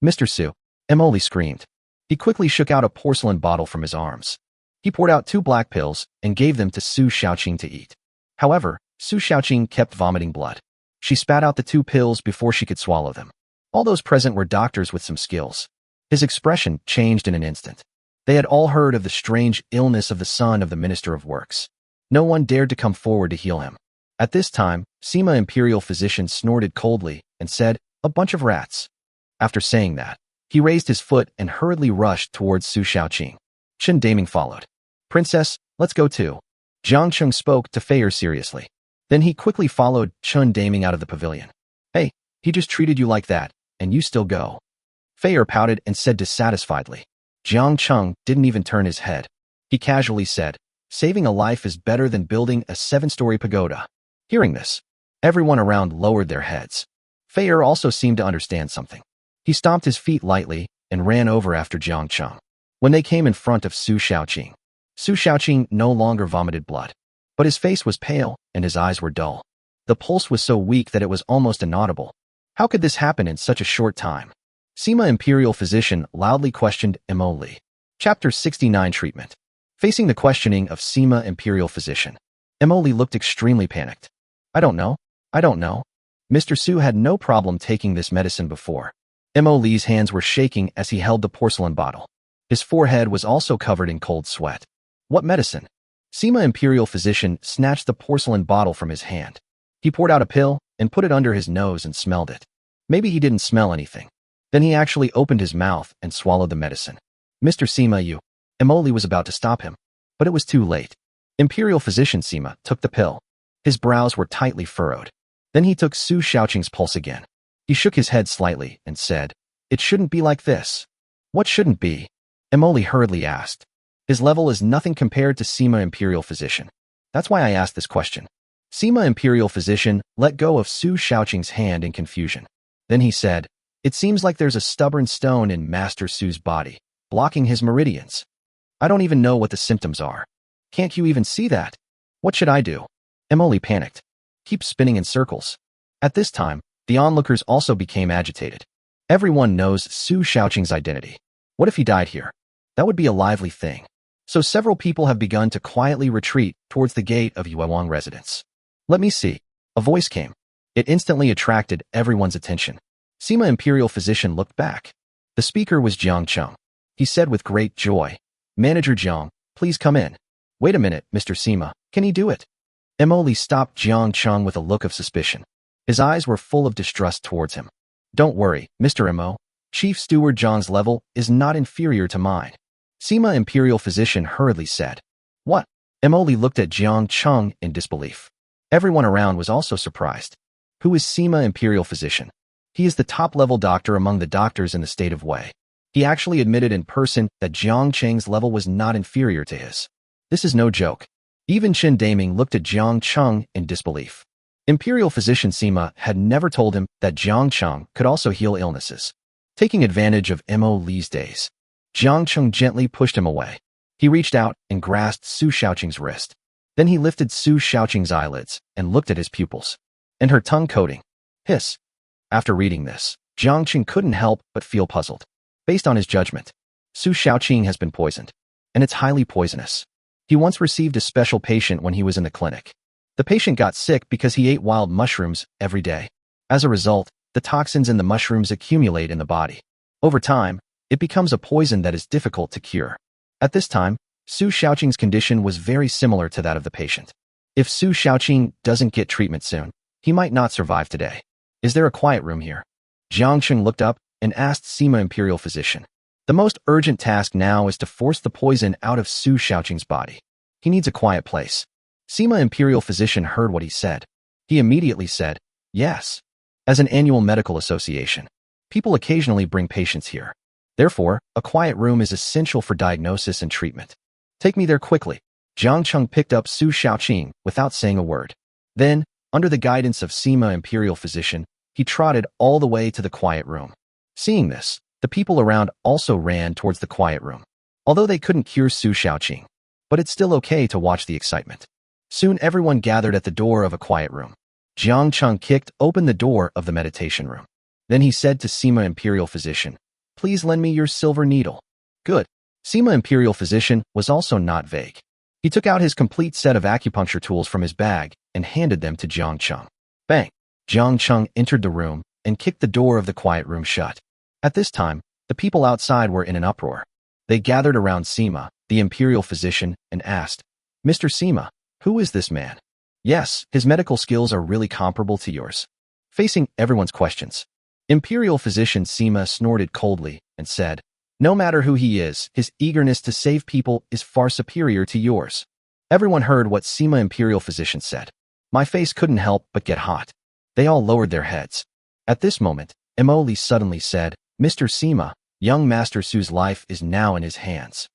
Mr. Su, Emoli screamed. He quickly shook out a porcelain bottle from his arms. He poured out 2 black pills and gave them to Su Shaoqing to eat. However, Su Shaoqing kept vomiting blood. She spat out the 2 pills before she could swallow them. All those present were doctors with some skills. His expression changed in an instant. They had all heard of the strange illness of the son of the Minister of Works. No one dared to come forward to heal him. At this time, Sima Imperial Physician snorted coldly and said, A bunch of rats. After saying that, he raised his foot and hurriedly rushed towards Su Shaoqing. Chen Daming followed. Princess, let's go too. Jiang Cheng spoke to Fei seriously. Then he quickly followed Chen Daming out of the pavilion. Hey, he just treated you like that, and you still go. Fei pouted and said dissatisfiedly. Jiang Cheng didn't even turn his head. He casually said, Saving a life is better than building a 7-story pagoda. Hearing this, everyone around lowered their heads. Fei also seemed to understand something. He stomped his feet lightly and ran over after Jiang Cheng. When they came in front of Su Shaoqing no longer vomited blood. But his face was pale and his eyes were dull. The pulse was so weak that it was almost inaudible. How could this happen in such a short time? Sima Imperial Physician loudly questioned Mo Li. Chapter 69 Treatment. Facing the questioning of Sima Imperial Physician, Mo Li looked extremely panicked. I don't know. Mr. Su had no problem taking this medicine before. Mo Li's hands were shaking as he held the porcelain bottle. His forehead was also covered in cold sweat. What medicine? Sima Imperial Physician snatched the porcelain bottle from his hand. He poured out a pill and put it under his nose and smelled it. Maybe he didn't smell anything. Then he actually opened his mouth and swallowed the medicine. Mr. Sima, Mo Li was about to stop him, but it was too late. Imperial Physician Sima took the pill. His brows were tightly furrowed. Then he took Su Shaoqing's pulse again. He shook his head slightly and said, It shouldn't be like this. What shouldn't be? Mo Li hurriedly asked. His level is nothing compared to Sima Imperial Physician. That's why I asked this question. Sima Imperial Physician let go of Su Shaoqing's hand in confusion. Then he said, It seems like there's a stubborn stone in Master Su's body, blocking his meridians. I don't even know what the symptoms are. Can't you even see that? What should I do? Mo Li panicked. Keep spinning in circles. At this time, the onlookers also became agitated. Everyone knows Su Shaoqing's identity. What if he died here? That would be a lively thing. So several people have begun to quietly retreat towards the gate of Yuewang residence. Let me see. A voice came. It instantly attracted everyone's attention. Sima Imperial Physician looked back. The speaker was Jiang Cheng. He said with great joy, Manager Jiang, please come in. Wait a minute, Mr. Sima, can he do it? Mo Li stopped Jiang Cheng with a look of suspicion. His eyes were full of distrust towards him. Don't worry, Mr. Mo. Chief Steward Jiang's level is not inferior to mine. Sima Imperial Physician hurriedly said. What? Mo Li looked at Jiang Cheng in disbelief. Everyone around was also surprised. Who is Sima Imperial Physician? He is the top-level doctor among the doctors in the state of Wei. He actually admitted in person that Jiang Cheng's level was not inferior to his. This is no joke. Even Chen Daming looked at Jiang Cheng in disbelief. Imperial physician Sima had never told him that Jiang Cheng could also heal illnesses. Taking advantage of Mo Li's days, Jiang Cheng gently pushed him away. He reached out and grasped Su Xiaoqing's wrist. Then he lifted Su Xiaoqing's eyelids and looked at his pupils. And her tongue coating. Hiss. After reading this, Jiang Cheng couldn't help but feel puzzled. Based on his judgment, Su Xiaoqing has been poisoned, and it's highly poisonous. He once received a special patient when he was in the clinic. The patient got sick because he ate wild mushrooms every day. As a result, the toxins in the mushrooms accumulate in the body. Over time, it becomes a poison that is difficult to cure. At this time, Su Xiaoqing's condition was very similar to that of the patient. If Su Xiaoqing doesn't get treatment soon, he might not survive today. Is there a quiet room here? Jiang Cheng looked up and asked Sima Imperial Physician. The most urgent task now is to force the poison out of Su Xiaoqing's body. He needs a quiet place. Sima Imperial Physician heard what he said. He immediately said, yes. As an annual medical association, people occasionally bring patients here. Therefore, a quiet room is essential for diagnosis and treatment. Take me there quickly. Jiang Cheng picked up Su Xiaoqing without saying a word. Then, under the guidance of Sima Imperial Physician, he trotted all the way to the quiet room. Seeing this, the people around also ran towards the quiet room. Although they couldn't cure Su Xiaoqing, but it's still okay to watch the excitement. Soon everyone gathered at the door of a quiet room. Jiang Cheng kicked open the door of the meditation room. Then he said to Sima Imperial Physician, please lend me your silver needle. Good. Sima Imperial Physician was also not vague. He took out his complete set of acupuncture tools from his bag and handed them to Jiang Cheng. Bang! Jiang Cheng entered the room and kicked the door of the quiet room shut. At this time, the people outside were in an uproar. They gathered around Sima, the Imperial Physician, and asked, Mr. Sima, who is this man? Yes, his medical skills are really comparable to yours. Facing everyone's questions, Imperial Physician Sima snorted coldly and said, no matter who he is, his eagerness to save people is far superior to yours. Everyone heard what Sima Imperial Physician said. My face couldn't help but get hot. They all lowered their heads. At this moment, Mo Li suddenly said, Mr. Sima, young Master Su's life is now in his hands.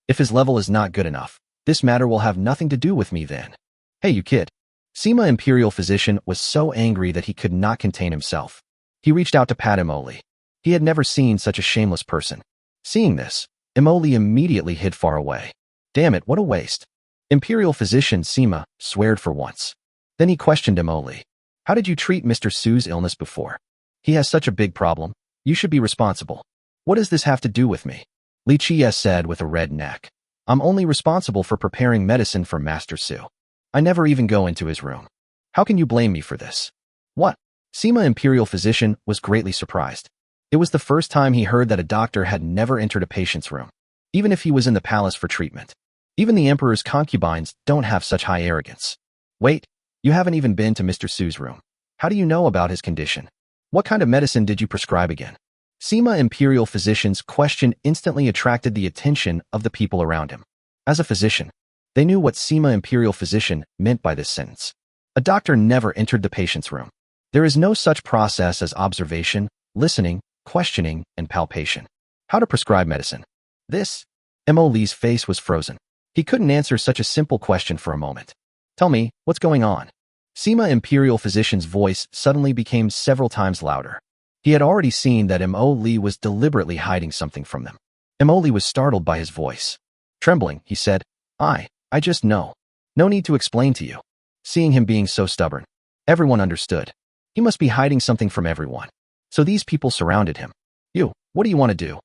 If his level is not good enough, this matter will have nothing to do with me then. Hey, you kid. Sima Imperial Physician was so angry that he could not contain himself. He reached out to pat Mo Li. He had never seen such a shameless person. Seeing this, Mo Li immediately hid far away. Damn it, what a waste. Imperial Physician Sima sweared for once. Then he questioned Mo Li. How did you treat Mr. Su's illness before? He has such a big problem. You should be responsible. What does this have to do with me? Li Qie said with a red neck. I'm only responsible for preparing medicine for Master Su. I never even go into his room. How can you blame me for this? What? Sima Imperial Physician was greatly surprised. It was the first time he heard that a doctor had never entered a patient's room, even if he was in the palace for treatment. Even the emperor's concubines don't have such high arrogance. Wait, you haven't even been to Mr. Su's room. How do you know about his condition? What kind of medicine did you prescribe again? Sima Imperial Physician's question instantly attracted the attention of the people around him. As a physician, they knew what Sima Imperial Physician meant by this sentence. A doctor never entered the patient's room. There is no such process as observation, listening, questioning, and palpation. How to prescribe medicine? This? Mo Li's face was frozen. He couldn't answer such a simple question for a moment. Tell me, what's going on? Sima Imperial Physician's voice suddenly became several times louder. He had already seen that Mo Li was deliberately hiding something from them. Mo Li was startled by his voice. Trembling, he said, I just know. No need to explain to you. Seeing him being so stubborn, everyone understood. He must be hiding something from everyone. So these people surrounded him. You, what do you want to do?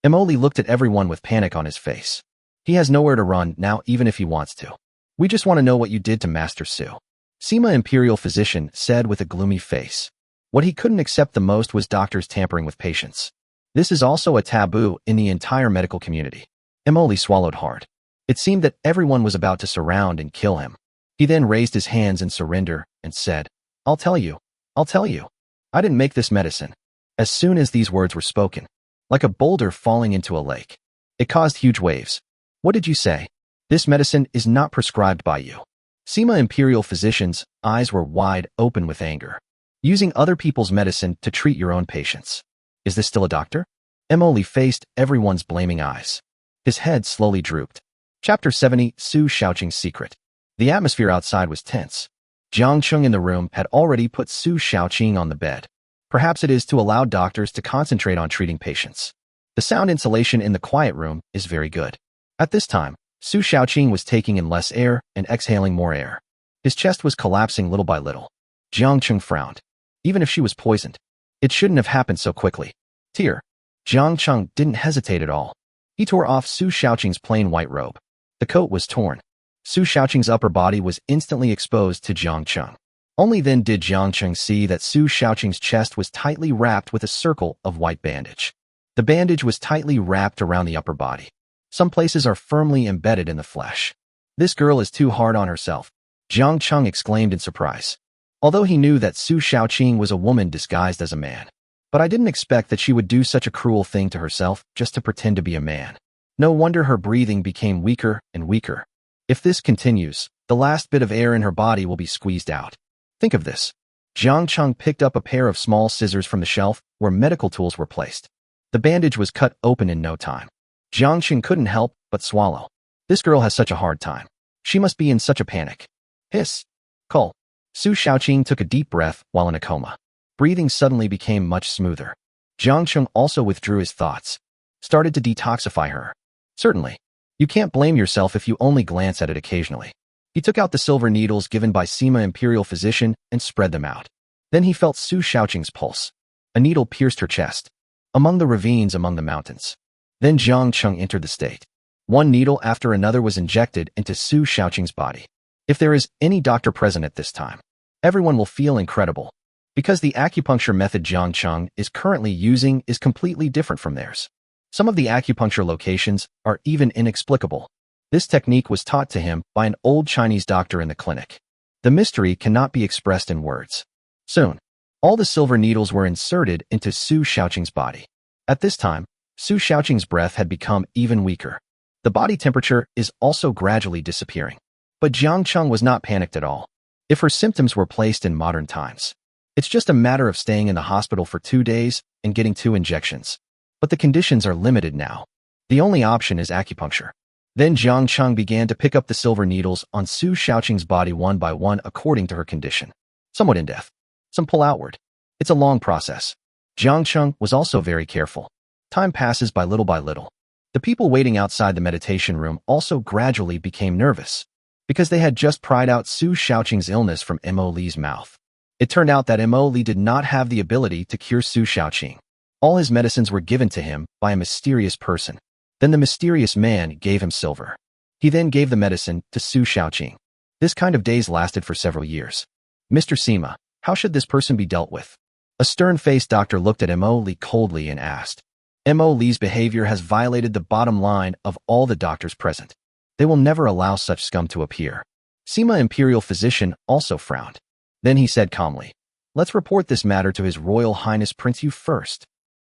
Mo Li looked at everyone with panic on his face. He has nowhere to run now even if he wants to. We just want to know what you did to Master Su. Sima Imperial Physician said with a gloomy face. What he couldn't accept the most was doctors tampering with patients. This is also a taboo in the entire medical community. Mo Li swallowed hard. It seemed that everyone was about to surround and kill him. He then raised his hands in surrender and said, I'll tell you. I didn't make this medicine. As soon as these words were spoken, like a boulder falling into a lake, it caused huge waves. What did you say? This medicine is not prescribed by you. Sima Imperial Physician's eyes were wide open with anger. Using other people's medicine to treat your own patients. Is this still a doctor? Mo Li faced everyone's blaming eyes. His head slowly drooped. Chapter 70, Su Xiaoqing's Secret. The atmosphere outside was tense. Jiang Cheng in the room had already put Su Xiaoqing on the bed. Perhaps it is to allow doctors to concentrate on treating patients. The sound insulation in the quiet room is very good. At this time, Su Xiaoqing was taking in less air and exhaling more air. His chest was collapsing little by little. Jiang Cheng frowned. Even if she was poisoned, it shouldn't have happened so quickly. Tear. Jiang Cheng didn't hesitate at all. He tore off Su Xiaoqing's plain white robe. The coat was torn. Su Xiaoqing's upper body was instantly exposed to Jiang Cheng. Only then did Jiang Cheng see that Su Xiaoqing's chest was tightly wrapped with a circle of white bandage. The bandage was tightly wrapped around the upper body. Some places are firmly embedded in the flesh. This girl is too hard on herself, Jiang Cheng exclaimed in surprise. Although he knew that Su Xiaoqing was a woman disguised as a man. But I didn't expect that she would do such a cruel thing to herself just to pretend to be a man. No wonder her breathing became weaker and weaker. If this continues, the last bit of air in her body will be squeezed out. Think of this. Jiang Cheng picked up a pair of small scissors from the shelf where medical tools were placed. The bandage was cut open in no time. Jiang Cheng couldn't help but swallow. This girl has such a hard time. She must be in such a panic. Hiss. Cull. Su Xiaoqing took a deep breath while in a coma. Breathing suddenly became much smoother. Jiang Cheng also withdrew his thoughts. Started to detoxify her. Certainly. You can't blame yourself if you only glance at it occasionally. He took out the silver needles given by Sima Imperial Physician and spread them out. Then he felt Su Xiaoqing's pulse. A needle pierced her chest. Among the ravines among the mountains. Then Jiang Cheng entered the state. One needle after another was injected into Su Xiaoqing's body. If there is any doctor present at this time, everyone will feel incredible. Because the acupuncture method Jiang Cheng is currently using is completely different from theirs. Some of the acupuncture locations are even inexplicable. This technique was taught to him by an old Chinese doctor in the clinic. The mystery cannot be expressed in words. Soon, all the silver needles were inserted into Su Xiaoqing's body. At this time, Su Xiaoqing's breath had become even weaker. The body temperature is also gradually disappearing. But Jiang Cheng was not panicked at all. If her symptoms were placed in modern times, it's just a matter of staying in the hospital for 2 days and getting 2 injections. But the conditions are limited now. The only option is acupuncture. Then Jiang Cheng began to pick up the silver needles on Su Xiaoqing's body one by one according to her condition. Somewhat in depth. Some pull outward. It's a long process. Jiang Cheng was also very careful. Time passes by little. The people waiting outside the meditation room also gradually became nervous, because they had just pried out Su Xiaoqing's illness from Mo Li's mouth. It turned out that Mo Li did not have the ability to cure Su Xiaoqing. All his medicines were given to him by a mysterious person. Then the mysterious man gave him silver. He then gave the medicine to Su Xiaoqing. This kind of days lasted for several years. Mr. Sima, how should this person be dealt with? A stern-faced doctor looked at Mo Li coldly and asked. Mo Li's behavior has violated the bottom line of all the doctors present. They will never allow such scum to appear. Sima Imperial Physician also frowned. Then he said calmly, let's report this matter to His Royal Highness Prince Yu first.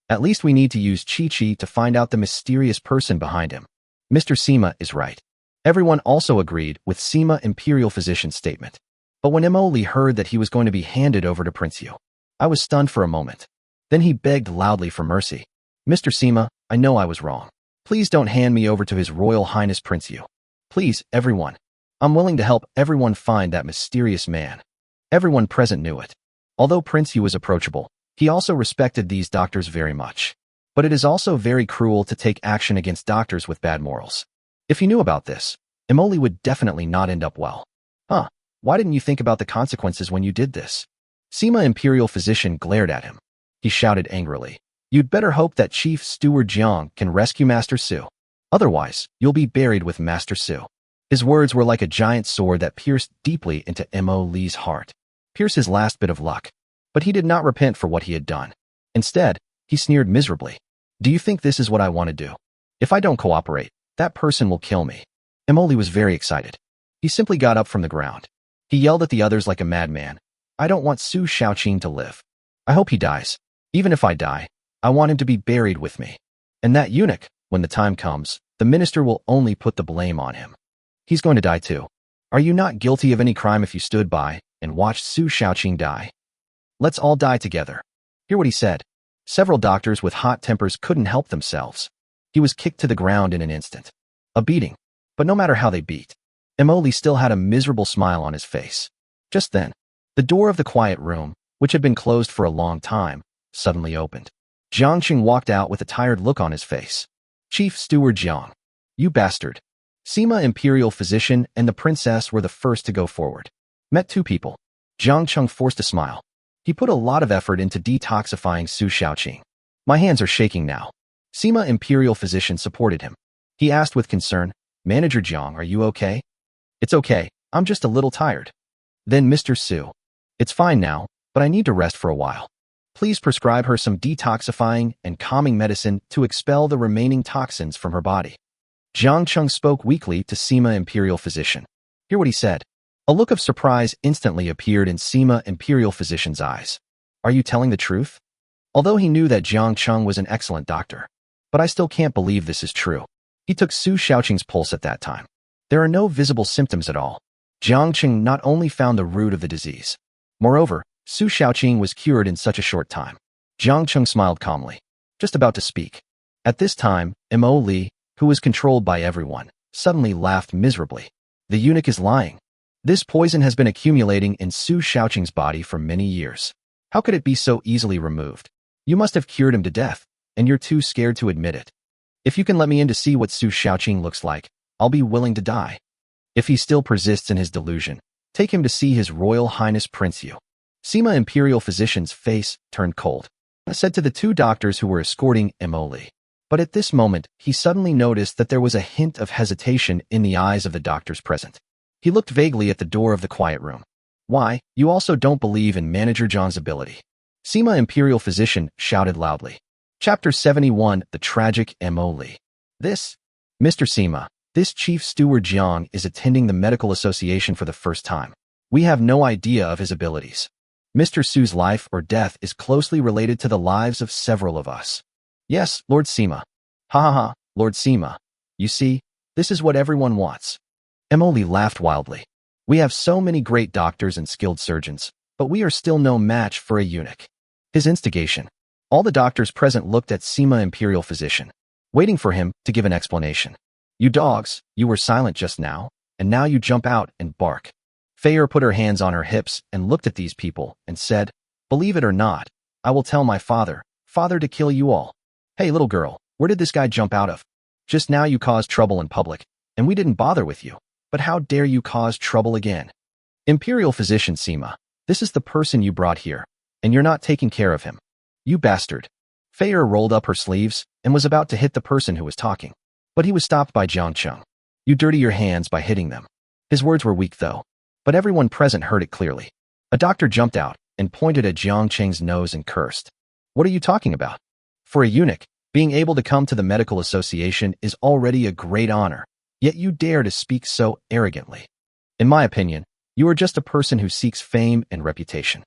At least we need to use Chi-Chi to find out the mysterious person behind him. Mr. Sima is right. Everyone also agreed with Sima Imperial Physician's statement. But when Mo Li heard that he was going to be handed over to Prince Yu, I was stunned for a moment. Then he begged loudly for mercy. Mr. Sima, I know I was wrong. Please don't hand me over to His Royal Highness Prince Yu. Please, everyone. I'm willing to help everyone find that mysterious man. Everyone present knew it. Although Prince Yu was approachable, he also respected these doctors very much. But it is also very cruel to take action against doctors with bad morals. If he knew about this, Mo Li would definitely not end up well. Why didn't you think about the consequences when you did this? Sima Imperial Physician glared at him. He shouted angrily. You'd better hope that Chief Steward Jiang can rescue Master Su. Otherwise, you'll be buried with Master Su. His words were like a giant sword that pierced deeply into Mo Li's heart. Pierce his last bit of luck. But he did not repent for what he had done. Instead, he sneered miserably. Do you think this is what I want to do? If I don't cooperate, that person will kill me. Mo Li was very excited. He simply got up from the ground. He yelled at the others like a madman. I don't want Su Xiaoqing to live. I hope he dies. Even if I die, I want him to be buried with me. And that eunuch, when the time comes, the minister will only put the blame on him. He's going to die too. Are you not guilty of any crime if you stood by and watched Su Xiaoqing die? Let's all die together. Hear what he said. Several doctors with hot tempers couldn't help themselves. He was kicked to the ground in an instant. A beating. But no matter how they beat, Mo Li still had a miserable smile on his face. Just then, the door of the quiet room, which had been closed for a long time, suddenly opened. Jiang Qing walked out with a tired look on his face. Chief Steward Jiang. You bastard. Sima Imperial Physician and the princess were the first to go forward. Met two people. Jiang Qing forced a smile. He put a lot of effort into detoxifying Su Shaoqing. My hands are shaking now. Sima Imperial Physician supported him. He asked with concern, Manager Jiang, are you okay? It's okay, I'm just a little tired. Then Mr. Su. It's fine now, but I need to rest for a while. Please prescribe her some detoxifying and calming medicine to expel the remaining toxins from her body. Jiang Qing spoke weakly to Sima Imperial Physician. Hear what he said. A look of surprise instantly appeared in Sima Imperial Physician's eyes. Are you telling the truth? Although he knew that Jiang Qing was an excellent doctor. But I still can't believe this is true. He took Su Shaoqing's pulse at that time. There are no visible symptoms at all. Jiang Qing not only found the root of the disease. Moreover, Su Shaoqing was cured in such a short time. Jiang Qing smiled calmly, just about to speak. At this time, Mo Li, who was controlled by everyone, suddenly laughed miserably. The eunuch is lying. This poison has been accumulating in Su Shaoqing's body for many years. How could it be so easily removed? You must have cured him to death, and you're too scared to admit it. If you can let me in to see what Su Shaoqing looks like, I'll be willing to die. If he still persists in his delusion, take him to see His Royal Highness Prince Yu. Sima Imperial Physician's face turned cold. I said to the two doctors who were escorting Mo Li. But at this moment, he suddenly noticed that there was a hint of hesitation in the eyes of the doctors present. He looked vaguely at the door of the quiet room. Why, you also don't believe in Manager Zhang's ability? Sima Imperial Physician shouted loudly. Chapter 71, The Tragic Mo Li. This, Mr. Sima, this Chief Steward Jiang is attending the Medical Association for the first time. We have no idea of his abilities. Mr. Su's life or death is closely related to the lives of several of us. Yes, Lord Sima. Ha ha ha, Lord Sima. You see, this is what everyone wants. Mo Li laughed wildly. We have so many great doctors and skilled surgeons, but we are still no match for a eunuch. His instigation. All the doctors present looked at Sima Imperial Physician, waiting for him to give an explanation. You dogs, you were silent just now, and now you jump out and bark. Feier put her hands on her hips and looked at these people and said, Believe it or not, I will tell my father to kill you all. Hey little girl, where did this guy jump out of? Just now you caused trouble in public, and we didn't bother with you. But how dare you cause trouble again? Imperial Physician Sima, this is the person you brought here, and you're not taking care of him. You bastard. Feier rolled up her sleeves and was about to hit the person who was talking. But he was stopped by Jiang Qing. You dirty your hands by hitting them. His words were weak though, but everyone present heard it clearly. A doctor jumped out and pointed at Jiang Qing's nose and cursed. What are you talking about? For a eunuch, being able to come to the medical association is already a great honor. Yet you dare to speak so arrogantly. In my opinion, you are just a person who seeks fame and reputation.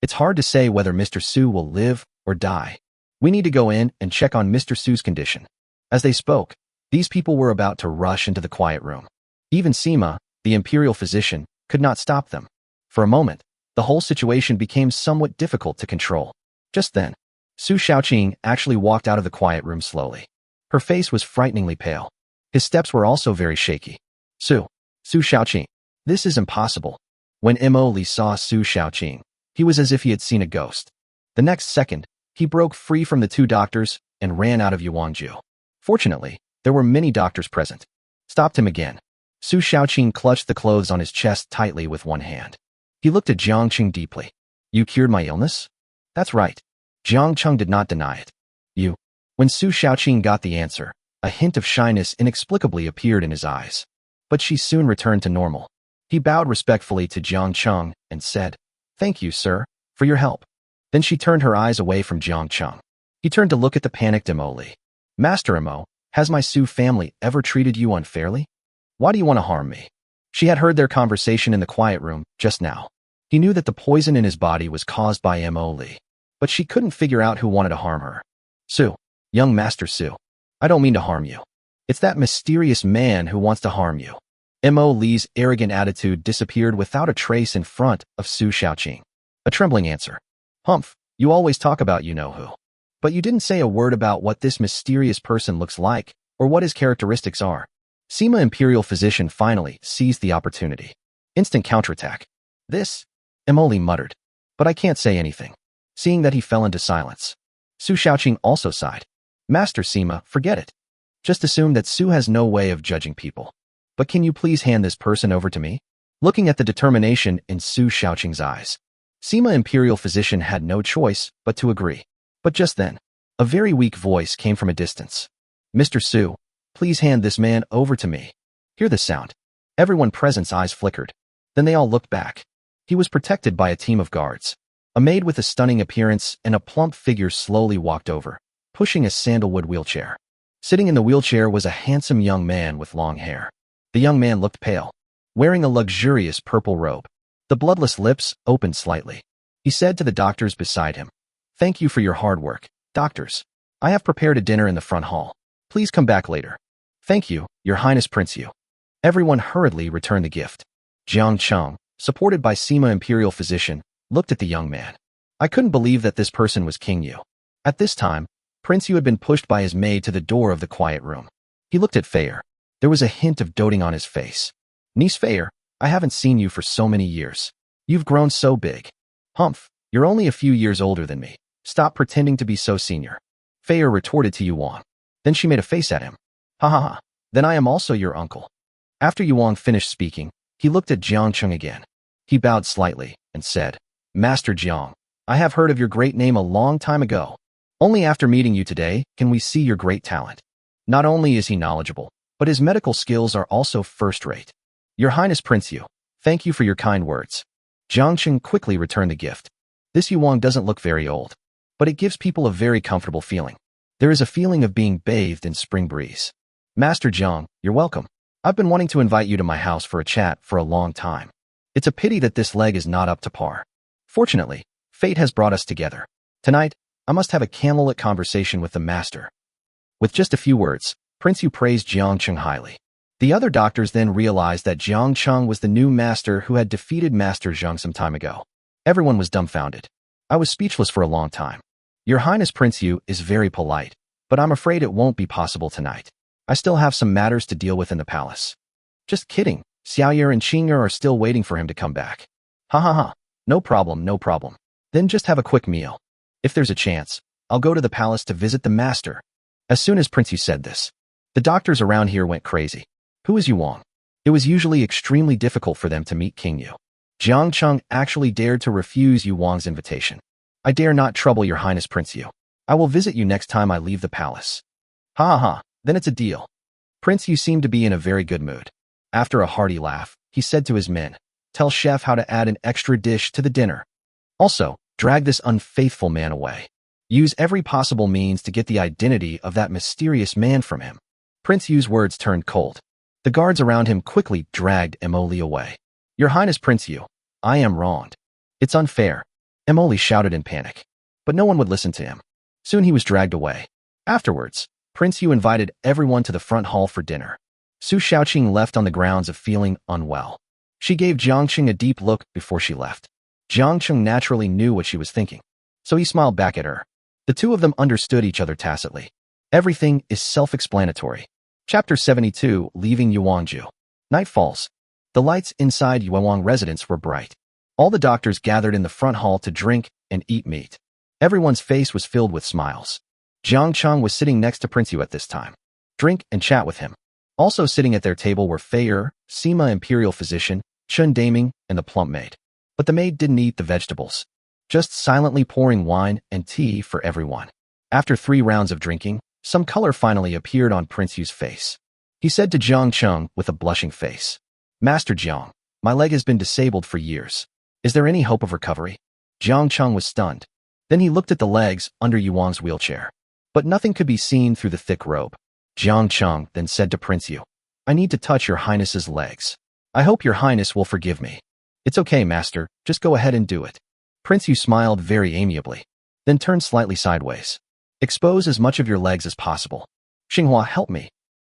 It's hard to say whether Mr. Su will live or die. We need to go in and check on Mr. Su's condition. As they spoke, these people were about to rush into the quiet room. Even Sima, the Imperial Physician, could not stop them. For a moment, the whole situation became somewhat difficult to control. Just then, Su Shaoqing actually walked out of the quiet room slowly. Her face was frighteningly pale. His steps were also very shaky. Su Shaoqing. This is impossible. When Mo Li saw Su Shaoqing, he was as if he had seen a ghost. The next second, he broke free from the two doctors and ran out of Yuanzhou. Fortunately, there were many doctors present. Stopped him again. Su Shaoqing clutched the clothes on his chest tightly with one hand. He looked at Jiang Qing deeply. You cured my illness? That's right. Jiang Qing did not deny it. You. When Su Shaoqing got the answer, a hint of shyness inexplicably appeared in his eyes. But she soon returned to normal. He bowed respectfully to Jiang Qing and said, Thank you, sir, for your help. Then she turned her eyes away from Jiang Qing. He turned to look at the panicked Mo Li. Master Mo, has my Su family ever treated you unfairly? Why do you want to harm me? She had heard their conversation in the quiet room just now. He knew that the poison in his body was caused by Mo Li, but she couldn't figure out who wanted to harm her. Su, young Master Su. I don't mean to harm you. It's that mysterious man who wants to harm you. Mo Li's arrogant attitude disappeared without a trace in front of Su Shaoqing. A trembling answer. Humph, you always talk about you-know-who. But you didn't say a word about what this mysterious person looks like, or what his characteristics are. Sima Imperial Physician finally seized the opportunity. Instant counterattack. This, Emily muttered. But I can't say anything. Seeing that he fell into silence. Su Shaoqing also sighed. Master Sima, forget it. Just assume that Su has no way of judging people. But can you please hand this person over to me? Looking at the determination in Su Shaoqing's eyes, Sima Imperial Physician had no choice but to agree. But just then, a very weak voice came from a distance. Mr. Su, please hand this man over to me. Hear the sound. Everyone present's eyes flickered. Then they all looked back. He was protected by a team of guards. A maid with a stunning appearance and a plump figure slowly walked over, pushing a sandalwood wheelchair. Sitting in the wheelchair was a handsome young man with long hair. The young man looked pale, wearing a luxurious purple robe. The bloodless lips opened slightly. He said to the doctors beside him, "Thank you for your hard work, doctors. I have prepared a dinner in the front hall. Please come back later." "Thank you, Your Highness Prince Yu." Everyone hurriedly returned the gift. Jiang Cheng, supported by Sima Imperial Physician, looked at the young man. I couldn't believe that this person was King Yu. At this time, Prince Yu had been pushed by his maid to the door of the quiet room. He looked at Feier. There was a hint of doting on his face. "Niece Feier, I haven't seen you for so many years. You've grown so big." "Humph, you're only a few years older than me. Stop pretending to be so senior." Feier retorted to Yuang. Then she made a face at him. "Ha ha ha, then I am also your uncle." After Yuang finished speaking, he looked at Jiang Cheng again. He bowed slightly and said, "Master Jiang, I have heard of your great name a long time ago. Only after meeting you today can we see your great talent. Not only is he knowledgeable, but his medical skills are also first-rate. Your Highness Prince Yu, thank you for your kind words." Jiang Cheng quickly returned the gift. This Yuang doesn't look very old, but it gives people a very comfortable feeling. There is a feeling of being bathed in spring breeze. "Master Jiang, you're welcome. I've been wanting to invite you to my house for a chat for a long time. It's a pity that this leg is not up to par. Fortunately, fate has brought us together. Tonight, I must have a candlelit conversation with the master." With just a few words, Prince Yu praised Jiang Cheng highly. The other doctors then realized that Jiang Cheng was the new master who had defeated Master Zheng some time ago. Everyone was dumbfounded. I was speechless for a long time. Your Highness Prince Yu is very polite, but I'm afraid it won't be possible tonight. I still have some matters to deal with in the palace. Just kidding. Xiaoyer and Qing'er are still waiting for him to come back. Ha ha ha. No problem, no problem. Then just have a quick meal. If there's a chance, I'll go to the palace to visit the master. As soon as Prince Yu said this, the doctors around here went crazy. Who is Yuang? It was usually extremely difficult for them to meet King Yu. Jiang Cheng actually dared to refuse Yuang's invitation. "I dare not trouble your Highness Prince Yu. I will visit you next time I leave the palace." "Ha ha ha, then it's a deal." Prince Yu seemed to be in a very good mood. After a hearty laugh, he said to his men, "Tell chef how to add an extra dish to the dinner. Also, drag this unfaithful man away. Use every possible means to get the identity of that mysterious man from him." Prince Yu's words turned cold. The guards around him quickly dragged Emily away. "Your Highness Prince Yu, I am wronged. It's unfair." Emily shouted in panic. But no one would listen to him. Soon he was dragged away. Afterwards, Prince Yu invited everyone to the front hall for dinner. Su Shaoqing left on the grounds of feeling unwell. She gave Jiang Cheng a deep look before she left. Jiang Cheng naturally knew what she was thinking, so he smiled back at her. The two of them understood each other tacitly. Everything is self-explanatory. Chapter 72, Leaving Yuanzhu. Night falls. The lights inside Yuewang residence were bright. All the doctors gathered in the front hall to drink and eat meat. Everyone's face was filled with smiles. Jiang Cheng was sitting next to Prince Yu at this time. Drink and chat with him. Also sitting at their table were Feier, Sima Imperial Physician, Chun Daming, and the plump maid. But the maid didn't eat the vegetables, just silently pouring wine and tea for everyone. After 3 rounds of drinking, some color finally appeared on Prince Yu's face. He said to Jiang Cheng with a blushing face, "Master Jiang, my leg has been disabled for years. Is there any hope of recovery?" Jiang Cheng was stunned. Then he looked at the legs under Yuang's wheelchair. But nothing could be seen through the thick robe. Jiang Cheng then said to Prince Yu, "I need to touch your Highness's legs. I hope your Highness will forgive me." "It's okay, Master, just go ahead and do it." Prince Yu smiled very amiably, then turned slightly sideways. "Expose as much of your legs as possible. Xinghua, help me."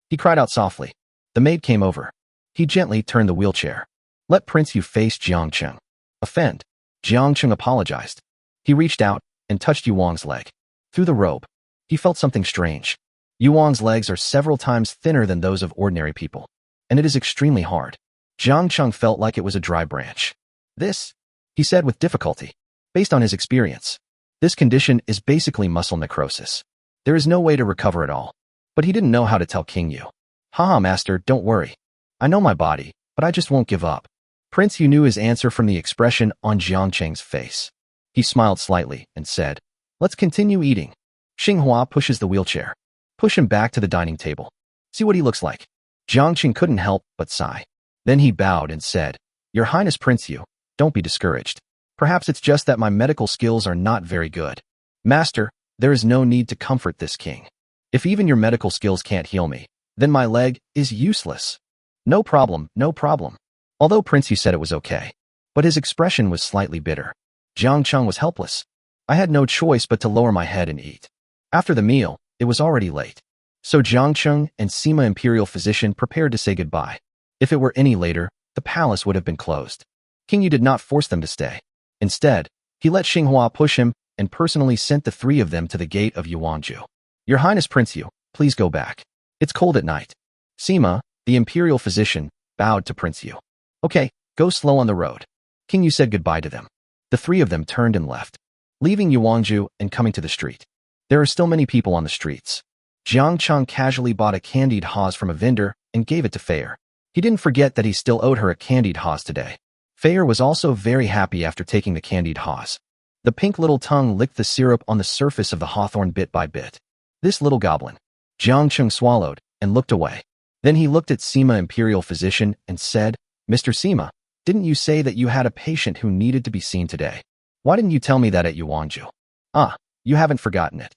He cried out softly. The maid came over. He gently turned the wheelchair. Let Prince Yu face Jiang Cheng. Offend. Jiang Cheng apologized. He reached out and touched Yuang's leg. Through the robe, he felt something strange. Yuang's legs are several times thinner than those of ordinary people, and it is extremely hard. Jiang Cheng felt like it was a dry branch. This, he said with difficulty. Based on his experience, this condition is basically muscle necrosis. There is no way to recover at all. But he didn't know how to tell King Yu. Haha, master, don't worry. I know my body, but I just won't give up. Prince Yu knew his answer from the expression on Jiang Cheng's face. He smiled slightly and said, let's continue eating. Xinghua pushes the wheelchair. Push him back to the dining table. See what he looks like. Jiang Cheng couldn't help but sigh. Then he bowed and said, Your Highness Prince Yu, don't be discouraged. Perhaps it's just that my medical skills are not very good. Master, there is no need to comfort this king. If even your medical skills can't heal me, then my leg is useless. No problem, no problem. Although Prince Yu said it was okay, but his expression was slightly bitter. Jiang Cheng was helpless. I had no choice but to lower my head and eat. After the meal, it was already late. So Jiang Cheng and Sima Imperial Physician prepared to say goodbye. If it were any later, the palace would have been closed. King Yu did not force them to stay. Instead, he let Xinghua push him and personally sent the three of them to the gate of Yuanzhou. Your Highness Prince Yu, please go back. It's cold at night. Sima, the Imperial Physician, bowed to Prince Yu. Okay, go slow on the road. King Yu said goodbye to them. The three of them turned and left, leaving Yuanzhou and coming to the street. There are still many people on the streets. Jiang Cheng casually bought a candied Haas from a vendor and gave it to Feier. He didn't forget that he still owed her a candied Haas today. Feier was also very happy after taking the candied Haas. The pink little tongue licked the syrup on the surface of the hawthorn bit by bit. This little goblin. Jiang Cheng swallowed and looked away. Then he looked at Sima Imperial Physician and said, Mr. Sima, didn't you say that you had a patient who needed to be seen today? Why didn't you tell me that at Yuanzhou? Ah, you haven't forgotten it.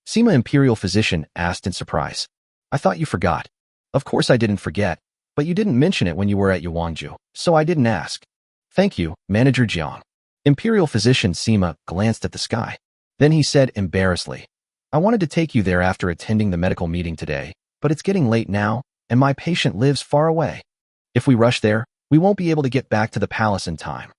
Sima Imperial Physician asked in surprise. I thought you forgot. Of course I didn't forget, but you didn't mention it when you were at Yuanzhou, so I didn't ask. Thank you, Manager Jiang. Imperial Physician Sima glanced at the sky. Then he said embarrassedly, I wanted to take you there after attending the medical meeting today, but it's getting late now, and my patient lives far away. If we rush there, we won't be able to get back to the palace in time.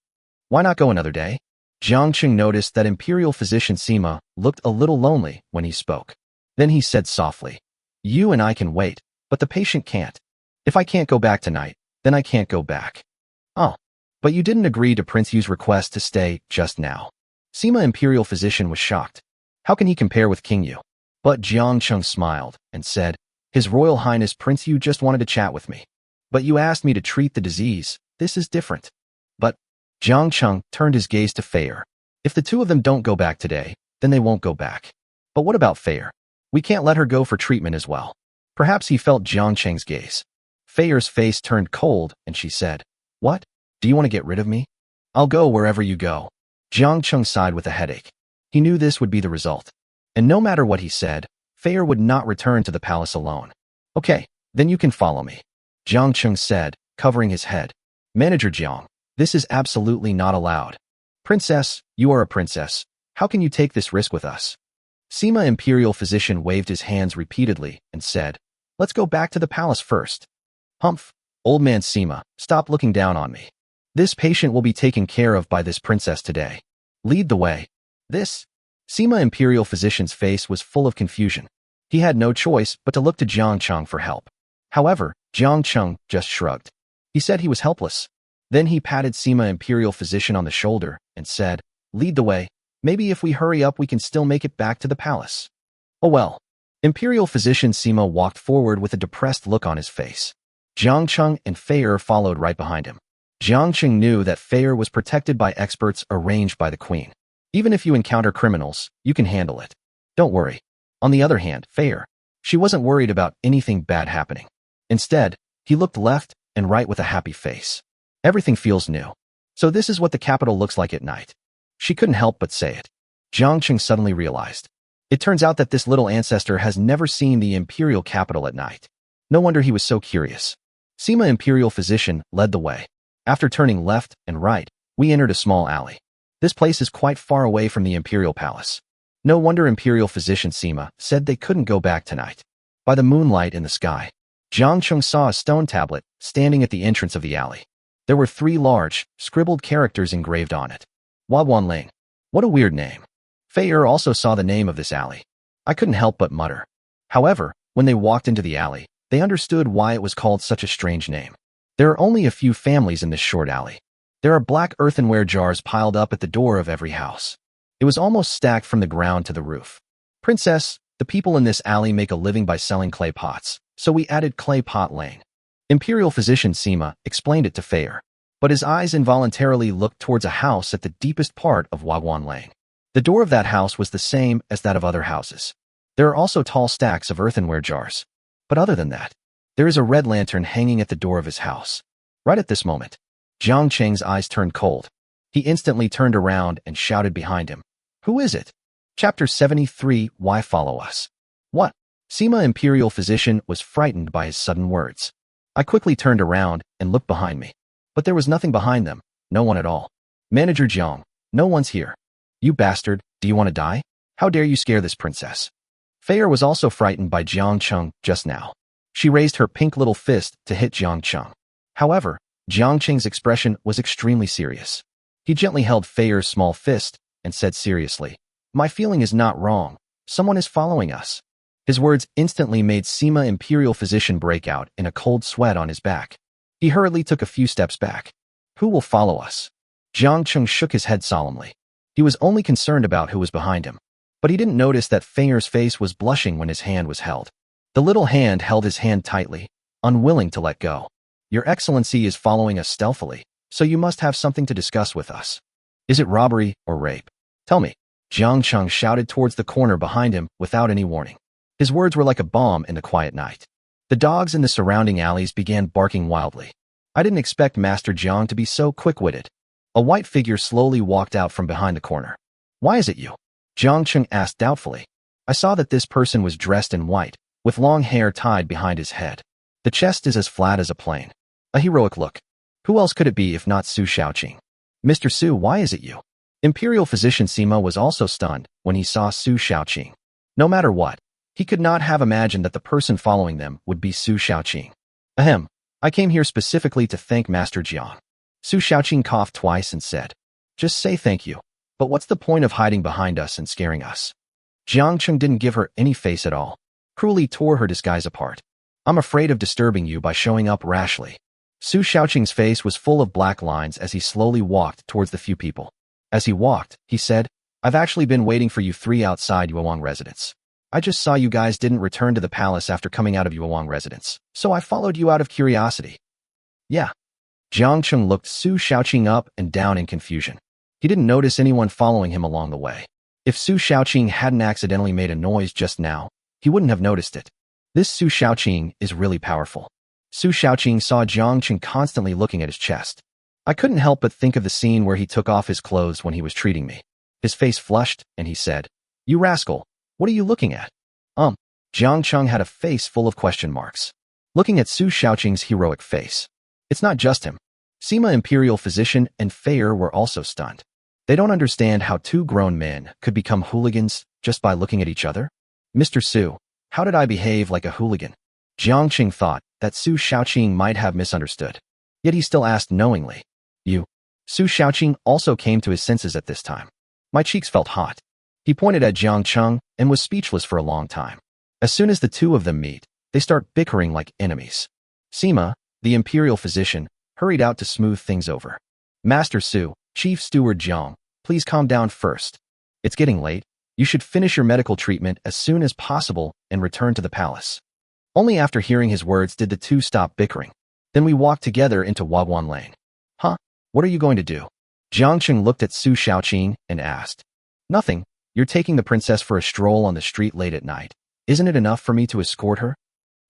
Why not go another day? Jiang Cheng noticed that Imperial Physician Sima looked a little lonely when he spoke. Then he said softly, You and I can wait, but the patient can't. If I can't go back tonight, then I can't go back. Oh, but you didn't agree to Prince Yu's request to stay just now. Sima Imperial Physician was shocked. How can he compare with King Yu? But Jiang Cheng smiled and said, His Royal Highness Prince Yu just wanted to chat with me. But you asked me to treat the disease. This is different. But Jiang Cheng turned his gaze to Feier. If the two of them don't go back today, then they won't go back. But what about Feier? We can't let her go for treatment as well. Perhaps he felt Jiang Cheng's gaze. Feier's face turned cold and she said, What? Do you want to get rid of me? I'll go wherever you go. Jiang Cheng sighed with a headache. He knew this would be the result. And no matter what he said, Feier would not return to the palace alone. Okay, then you can follow me. Jiang Cheng said, covering his head. Manager Jiang, this is absolutely not allowed. Princess, you are a princess. How can you take this risk with us? Sima Imperial Physician waved his hands repeatedly and said, Let's go back to the palace first. Humph, old man Sima, stop looking down on me. This patient will be taken care of by this princess today. Lead the way. This? Sima Imperial Physician's face was full of confusion. He had no choice but to look to Jiang Cheng for help. However, Jiang Cheng just shrugged. He said he was helpless. Then he patted Sima Imperial Physician on the shoulder and said, Lead the way. Maybe if we hurry up we can still make it back to the palace. Oh well. Imperial Physician Sima walked forward with a depressed look on his face. Jiang Cheng and Feier followed right behind him. Jiang Cheng knew that Feier was protected by experts arranged by the queen. Even if you encounter criminals, you can handle it. Don't worry. On the other hand, Feier, she wasn't worried about anything bad happening. Instead, he looked left and right with a happy face. Everything feels new. So this is what the capital looks like at night. She couldn't help but say it. Jiang Cheng suddenly realized. It turns out that this little ancestor has never seen the imperial capital at night. No wonder he was so curious. Sima Imperial Physician led the way. After turning left and right, we entered a small alley. This place is quite far away from the imperial palace. No wonder Imperial Physician Sima said they couldn't go back tonight. By the moonlight in the sky, Jiang Cheng saw a stone tablet standing at the entrance of the alley. There were 3 large, scribbled characters engraved on it. Waguan Ling. What a weird name. Feier also saw the name of this alley. I couldn't help but mutter. However, when they walked into the alley, they understood why it was called such a strange name. There are only a few families in this short alley. There are black earthenware jars piled up at the door of every house. It was almost stacked from the ground to the roof. Princess, the people in this alley make a living by selling clay pots, so we added Clay Pot Lane. Imperial physician Sima explained it to Fayer, but his eyes involuntarily looked towards a house at the deepest part of Wagwan Lane. The door of that house was the same as that of other houses. There are also tall stacks of earthenware jars. But other than that, there is a red lantern hanging at the door of his house. Right at this moment, Jiang Cheng's eyes turned cold. He instantly turned around and shouted behind him, "Who is it?" Chapter 73, Why Follow Us? What? Sima Imperial Physician was frightened by his sudden words. I quickly turned around and looked behind me. But there was nothing behind them, no one at all. Manager Jiang, no one's here. You bastard, do you want to die? How dare you scare this princess? Fayer was also frightened by Jiang Cheng just now. She raised her pink little fist to hit Jiang Cheng. However, Jiang Cheng's expression was extremely serious. He gently held Fayer's small fist and said seriously, "My feeling is not wrong. Someone is following us." His words instantly made Sima Imperial Physician break out in a cold sweat on his back. He hurriedly took a few steps back. Who will follow us? Jiang Cheng shook his head solemnly. He was only concerned about who was behind him. But he didn't notice that Fayer's face was blushing when his hand was held. The little hand held his hand tightly, unwilling to let go. Your Excellency is following us stealthily, so you must have something to discuss with us. Is it robbery or rape? Tell me. Jiang Cheng shouted towards the corner behind him without any warning. His words were like a bomb in the quiet night. The dogs in the surrounding alleys began barking wildly. I didn't expect Master Jiang to be so quick-witted. A white figure slowly walked out from behind the corner. Why is it you? Jiang Cheng asked doubtfully. I saw that this person was dressed in white, with long hair tied behind his head. The chest is as flat as a plane. A heroic look. Who else could it be if not Su Shaoqing? Mr. Su, why is it you? Imperial Physician Sima was also stunned when he saw Su Shaoqing. No matter what, he could not have imagined that the person following them would be Su Shaoqing. Ahem, I came here specifically to thank Master Jiang. Su Shaoqing coughed twice and said, just say thank you. But what's the point of hiding behind us and scaring us? Jiang Cheng didn't give her any face at all, cruelly tore her disguise apart. I'm afraid of disturbing you by showing up rashly. Su Shaoqing's face was full of black lines as he slowly walked towards the few people. As he walked, he said, I've actually been waiting for you three outside Yuewang residence. I just saw you guys didn't return to the palace after coming out of Yuewang residence, so I followed you out of curiosity. Yeah. Jiang Cheng looked Su Shaoqing up and down in confusion. He didn't notice anyone following him along the way. If Su Shaoqing hadn't accidentally made a noise just now, he wouldn't have noticed it. This Su Shaoqing is really powerful. Su Shaoqing saw Jiang Cheng constantly looking at his chest. I couldn't help but think of the scene where he took off his clothes when he was treating me. His face flushed, and he said, You rascal, what are you looking at? Jiang Cheng had a face full of question marks. Looking at Su Shaoqing's heroic face. It's not just him. Sima Imperial Physician and Fayer were also stunned. They don't understand how two grown men could become hooligans just by looking at each other. Mr. Su, how did I behave like a hooligan? Jiang Cheng thought that Su Shaoqing might have misunderstood. Yet he still asked knowingly. You. Su Shaoqing also came to his senses at this time. My cheeks felt hot. He pointed at Jiang Cheng and was speechless for a long time. As soon as the two of them meet, they start bickering like enemies. Sima, the Imperial Physician, hurried out to smooth things over. Master Su, Chief Steward Jiang, please calm down first. It's getting late. You should finish your medical treatment as soon as possible and return to the palace. Only after hearing his words did the two stop bickering. Then we walked together into Wagwan Lane. Huh? What are you going to do? Jiang Cheng looked at Su Shaoqing and asked. Nothing. You're taking the princess for a stroll on the street late at night. Isn't it enough for me to escort her?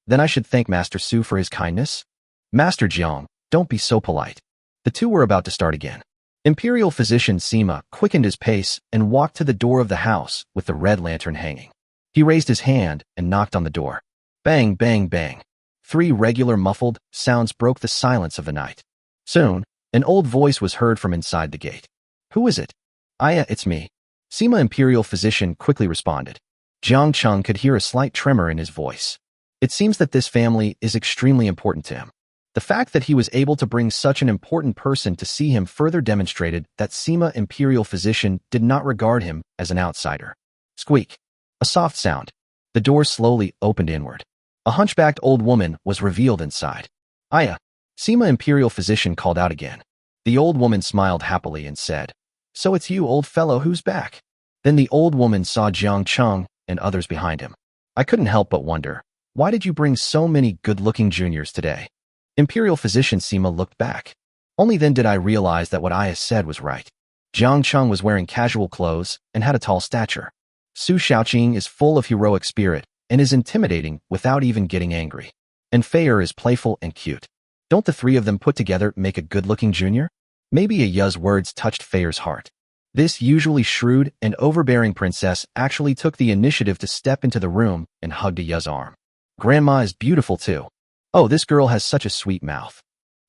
Then I should thank Master Su for his kindness? Master Jiang, don't be so polite. The two were about to start again. Imperial Physician Sima quickened his pace and walked to the door of the house with the red lantern hanging. He raised his hand and knocked on the door. Bang, bang, bang. 3 regular muffled sounds broke the silence of the night. Soon, an old voice was heard from inside the gate. Who is it? Aya, it's me. Sima Imperial Physician quickly responded. Jiang Cheng could hear a slight tremor in his voice. It seems that this family is extremely important to him. The fact that he was able to bring such an important person to see him further demonstrated that Sima Imperial Physician did not regard him as an outsider. Squeak. A soft sound. The door slowly opened inward. A hunchbacked old woman was revealed inside. Aya. Sima Imperial Physician called out again. The old woman smiled happily and said, "So it's you, old fellow, who's back?" Then the old woman saw Jiang Cheng and others behind him. "I couldn't help but wonder, why did you bring so many good-looking juniors today?" Imperial physician Sima looked back. Only then did I realize that what I said was right. Jiang Cheng was wearing casual clothes and had a tall stature. Su Shaoqing is full of heroic spirit and is intimidating without even getting angry. And Fei Er is playful and cute. Don't the three of them put together make a good-looking junior? Maybe a Ya's words touched Fei Er's heart. This usually shrewd and overbearing princess actually took the initiative to step into the room and hugged a Ya's arm. "Grandma is beautiful too. Oh, this girl has such a sweet mouth.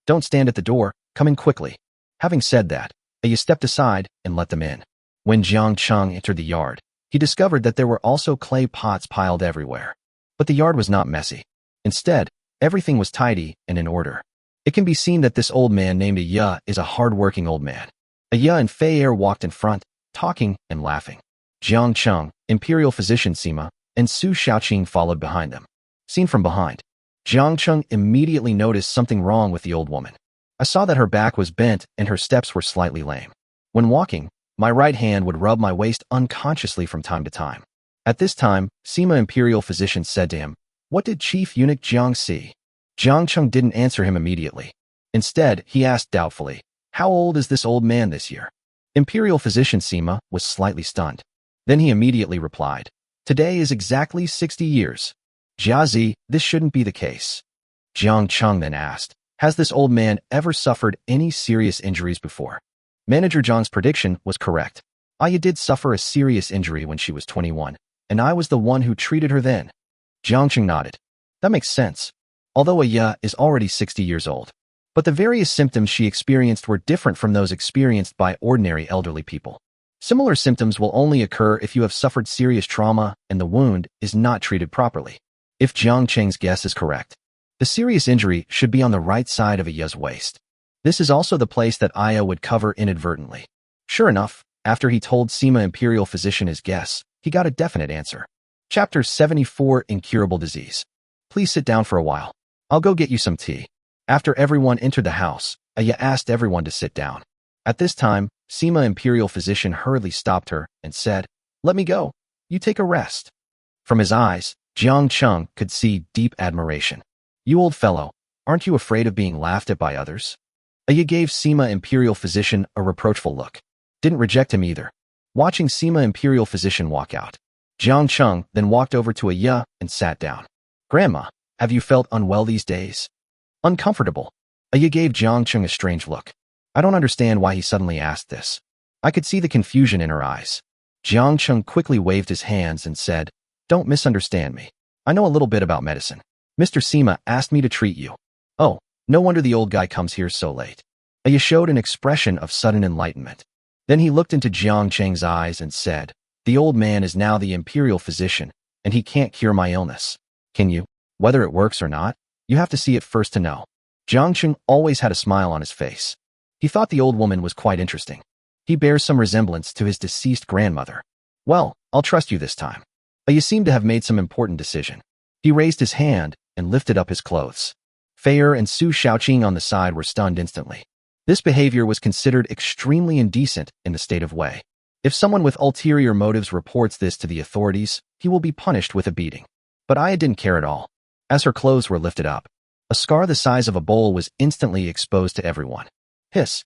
Don't stand at the door, come in quickly." Having said that, Aya stepped aside and let them in. When Jiang Cheng entered the yard, he discovered that there were also clay pots piled everywhere. But the yard was not messy. Instead, everything was tidy and in order. It can be seen that this old man named Aya is a hard-working old man. Aya and Fei Er walked in front, talking and laughing. Jiang Cheng, Imperial Physician Sima, and Su Shaoqing followed behind them. Seen from behind, Jiang Cheng immediately noticed something wrong with the old woman. I saw that her back was bent and her steps were slightly lame. When walking, my right hand would rub my waist unconsciously from time to time. At this time, Sima Imperial Physician said to him, "What did Chief Eunuch Jiang see?" Jiang Cheng didn't answer him immediately. Instead, he asked doubtfully, "How old is this old man this year?" Imperial Physician Sima was slightly stunned. Then he immediately replied, "Today is exactly 60 years. Jiazi, this shouldn't be the case." Jiang Cheng then asked, "Has this old man ever suffered any serious injuries before?" Manager Zhang's prediction was correct. Aya did suffer a serious injury when she was 21, and I was the one who treated her then. Jiang Cheng nodded. That makes sense. Although Aya is already 60 years old. But the various symptoms she experienced were different from those experienced by ordinary elderly people. Similar symptoms will only occur if you have suffered serious trauma and the wound is not treated properly. If Jiang Cheng's guess is correct, the serious injury should be on the right side of Aya's waist. This is also the place that Aya would cover inadvertently. Sure enough, after he told Sima Imperial Physician his guess, he got a definite answer. Chapter 74 Incurable Disease. Please sit down for a while. I'll go get you some tea. After everyone entered the house, Aya asked everyone to sit down. At this time, Sima Imperial Physician hurriedly stopped her and said, "Let me go. You take a rest." From his eyes, Jiang Cheng could see deep admiration. "You old fellow, aren't you afraid of being laughed at by others?" Aya gave Sima Imperial Physician a reproachful look. Didn't reject him either. Watching Sima Imperial Physician walk out, Jiang Cheng then walked over to Aya and sat down. "Grandma, have you felt unwell these days?" Uncomfortable. Aya gave Jiang Cheng a strange look. I don't understand why he suddenly asked this. I could see the confusion in her eyes. Jiang Cheng quickly waved his hands and said, "Don't misunderstand me. I know a little bit about medicine. Mr. Sima asked me to treat you." "Oh, no wonder the old guy comes here so late." Aya showed an expression of sudden enlightenment. Then he looked into Jiang Cheng's eyes and said, "The old man is now the Imperial Physician, and he can't cure my illness. Can you? Whether it works or not, you have to see it first to know." Jiang Cheng always had a smile on his face. He thought the old woman was quite interesting. He bears some resemblance to his deceased grandmother. "Well, I'll trust you this time." Aya seemed to have made some important decision. He raised his hand and lifted up his clothes. Fei Er and Su Shaoqing on the side were stunned instantly. This behavior was considered extremely indecent in the state of Wei. If someone with ulterior motives reports this to the authorities, he will be punished with a beating. But Aya didn't care at all. As her clothes were lifted up, a scar the size of a bowl was instantly exposed to everyone. Hiss.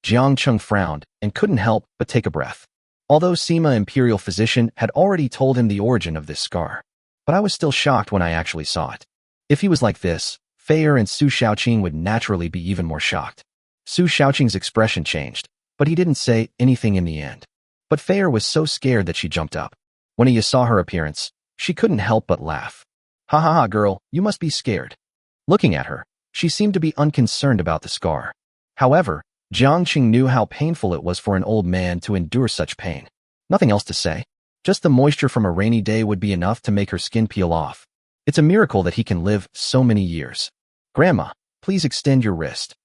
Jiang Cheng frowned and couldn't help but take a breath. Although Sima Imperial Physician had already told him the origin of this scar. But I was still shocked when I actually saw it. If he was like this, Fei Er and Su Shaoqing would naturally be even more shocked. Su Shaoqing's expression changed, but he didn't say anything in the end. But Fei Er was so scared that she jumped up. When Aya saw her appearance, she couldn't help but laugh. "Ha ha ha, girl, you must be scared." Looking at her, she seemed to be unconcerned about the scar. However, Jiang Cheng knew how painful it was for an old man to endure such pain. Nothing else to say. Just the moisture from a rainy day would be enough to make her skin peel off. It's a miracle that he can live so many years. "Grandma, please extend your wrist."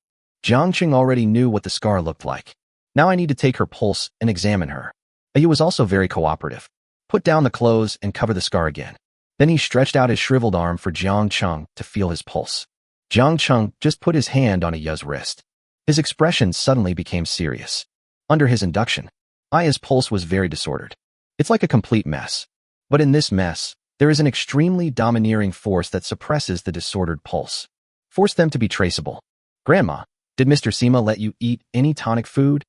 Jiang Cheng already knew what the scar looked like. Now I need to take her pulse and examine her. Aya was also very cooperative. Put down the clothes and cover the scar again. Then he stretched out his shriveled arm for Jiang Cheng to feel his pulse. Jiang Cheng just put his hand on Aya's wrist. His expression suddenly became serious. Under his induction, Aya's pulse was very disordered. It's like a complete mess. But in this mess, there is an extremely domineering force that suppresses the disordered pulse. Force them to be traceable. Grandma, did Mr. Sima let you eat any tonic food?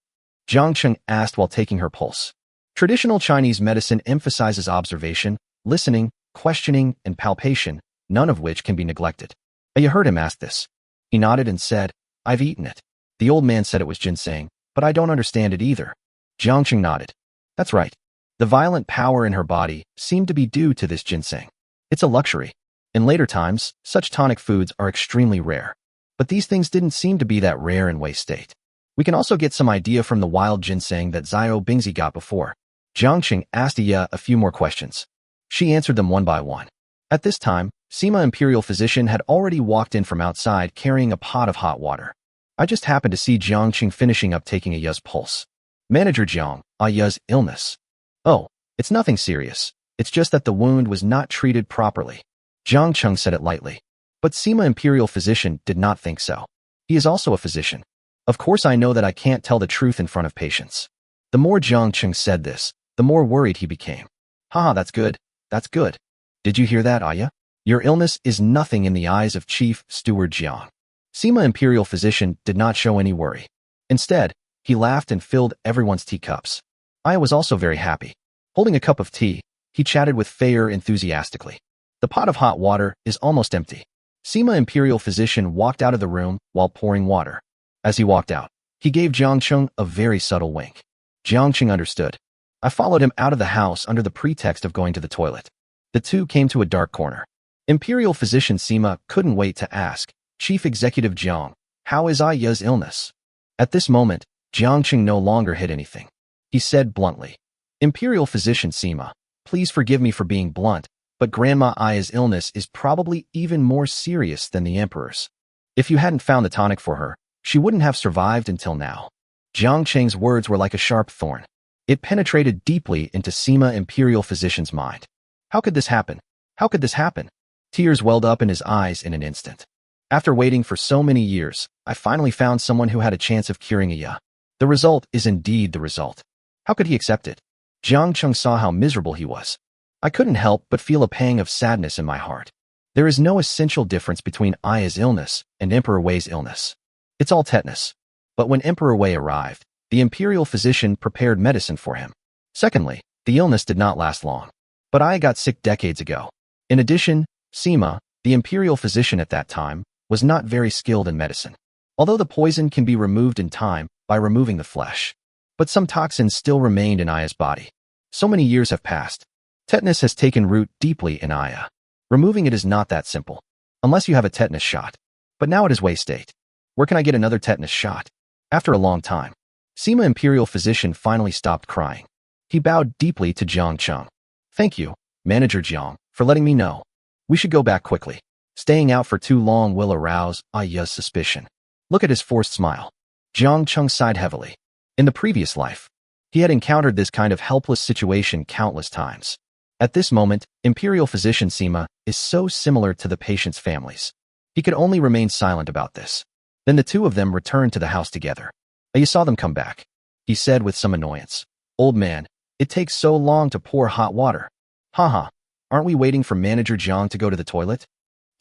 Jiang Cheng asked while taking her pulse. Traditional Chinese medicine emphasizes observation, listening, questioning, and palpation, none of which can be neglected. You heard him ask this. He nodded and said, I've eaten it. The old man said it was ginseng, but I don't understand it either. Jiang Cheng nodded. That's right. The violent power in her body seemed to be due to this ginseng. It's a luxury. In later times, such tonic foods are extremely rare. But these things didn't seem to be that rare in waste state. We can also get some idea from the wild ginseng that Xiao Bingzi got before. Jiang Cheng asked Iya a few more questions. She answered them one by one. At this time, Sima Imperial Physician had already walked in from outside carrying a pot of hot water. I just happened to see Jiang Cheng finishing up taking Aya's pulse. Manager Jiang, Aya's illness. Oh, it's nothing serious. It's just that the wound was not treated properly. Jiang Cheng said it lightly. But Sima Imperial Physician did not think so. He is also a physician. Of course I know that I can't tell the truth in front of patients. The more Jiang Cheng said this, the more worried he became. Haha, that's good. That's good. Did you hear that, Aya? Your illness is nothing in the eyes of Chief Steward Jiang. Sima Imperial Physician did not show any worry. Instead, he laughed and filled everyone's teacups. Aya was also very happy. Holding a cup of tea, he chatted with Feier enthusiastically. The pot of hot water is almost empty. Sima Imperial Physician walked out of the room while pouring water. As he walked out, he gave Jiang Cheng a very subtle wink. Jiang Cheng understood. I followed him out of the house under the pretext of going to the toilet. The two came to a dark corner. Imperial Physician Sima couldn't wait to ask, Chief Executive Jiang, how is Aya's illness? At this moment, Jiang Cheng no longer hid anything. He said bluntly, Imperial Physician Sima, please forgive me for being blunt, but Grandma Aya's illness is probably even more serious than the Emperor's. If you hadn't found the tonic for her, she wouldn't have survived until now. Jiang Cheng's words were like a sharp thorn. It penetrated deeply into Sima Imperial Physician's mind. How could this happen? How could this happen? Tears welled up in his eyes in an instant. After waiting for so many years, I finally found someone who had a chance of curing Iya. The result is indeed the result. How could he accept it? Jiang Cheng saw how miserable he was. I couldn't help but feel a pang of sadness in my heart. There is no essential difference between Aya's illness and Emperor Wei's illness. It's all tetanus. But when Emperor Wei arrived, the imperial physician prepared medicine for him. Secondly, the illness did not last long. But Aya got sick decades ago. In addition, Sima, the imperial physician at that time, was not very skilled in medicine. Although the poison can be removed in time by removing the flesh. But some toxins still remained in Aya's body. So many years have passed. Tetanus has taken root deeply in Aya. Removing it is not that simple. Unless you have a tetanus shot. But now it is Wei state. Where can I get another tetanus shot? After a long time, Sima Imperial Physician finally stopped crying. He bowed deeply to Jiang Cheng. Thank you, Manager Jiang, for letting me know. We should go back quickly. Staying out for too long will arouse Aya's suspicion. Look at his forced smile. Jiang Cheng sighed heavily. In the previous life, he had encountered this kind of helpless situation countless times. At this moment, Imperial Physician Sima is so similar to the patient's families. He could only remain silent about this. Then the two of them returned to the house together. You saw them come back, he said with some annoyance. Old man, it takes so long to pour hot water. Haha, aren't we waiting for Manager Jiang to go to the toilet?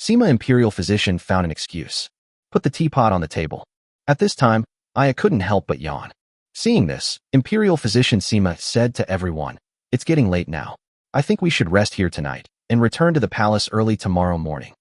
Sima Imperial Physician found an excuse. Put the teapot on the table. At this time, Aya couldn't help but yawn. Seeing this, Imperial Physician Sima said to everyone, it's getting late now. I think we should rest here tonight and return to the palace early tomorrow morning.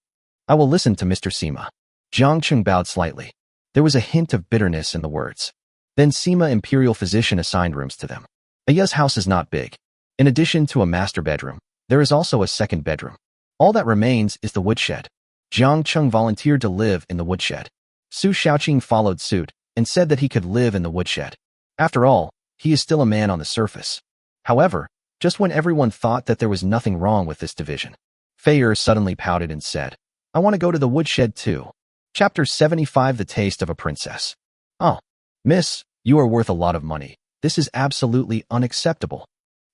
I will listen to Mr. Sima. Jiang Cheng bowed slightly. There was a hint of bitterness in the words. Then Sima Imperial Physician assigned rooms to them. Aya's house is not big. In addition to a master bedroom, there is also a second bedroom. All that remains is the woodshed. Jiang Cheng volunteered to live in the woodshed. Su Shaoqing followed suit and said that he could live in the woodshed. After all, he is still a man on the surface. However, just when everyone thought that there was nothing wrong with this division, Feier suddenly pouted and said, I want to go to the woodshed too. Chapter 75 The Taste of a Princess. Oh, miss, you are worth a lot of money. This is absolutely unacceptable.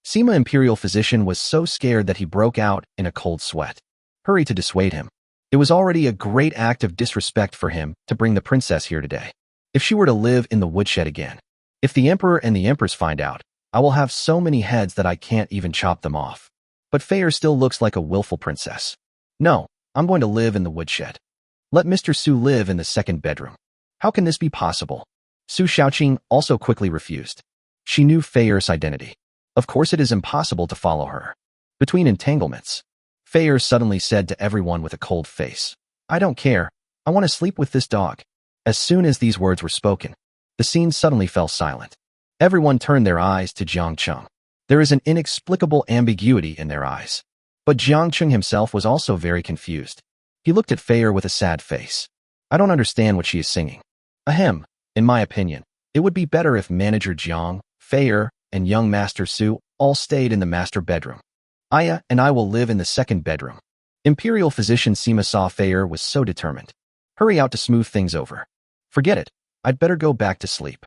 Sima Imperial Physician was so scared that he broke out in a cold sweat. Hurry to dissuade him. It was already a great act of disrespect for him to bring the princess here today. If she were to live in the woodshed again. If the Emperor and the Empress find out, I will have so many heads that I can't even chop them off. But Feyre still looks like a willful princess. No, I'm going to live in the woodshed. Let Mr. Su live in the second bedroom. How can this be possible? Su Shaoqing also quickly refused. She knew Feyre's identity. Of course it is impossible to follow her. Between entanglements, Feyre suddenly said to everyone with a cold face, I don't care. I want to sleep with this dog. As soon as these words were spoken, the scene suddenly fell silent. Everyone turned their eyes to Jiang Cheng. There is an inexplicable ambiguity in their eyes. But Jiang Cheng himself was also very confused. He looked at Feyre with a sad face. I don't understand what she is singing. Ahem, in my opinion, it would be better if Manager Jiang, Feyre, and young Master Su all stayed in the master bedroom. Aya and I will live in the second bedroom. Imperial Physician Sima saw Feyre was so determined. Hurry out to smooth things over. Forget it. I'd better go back to sleep.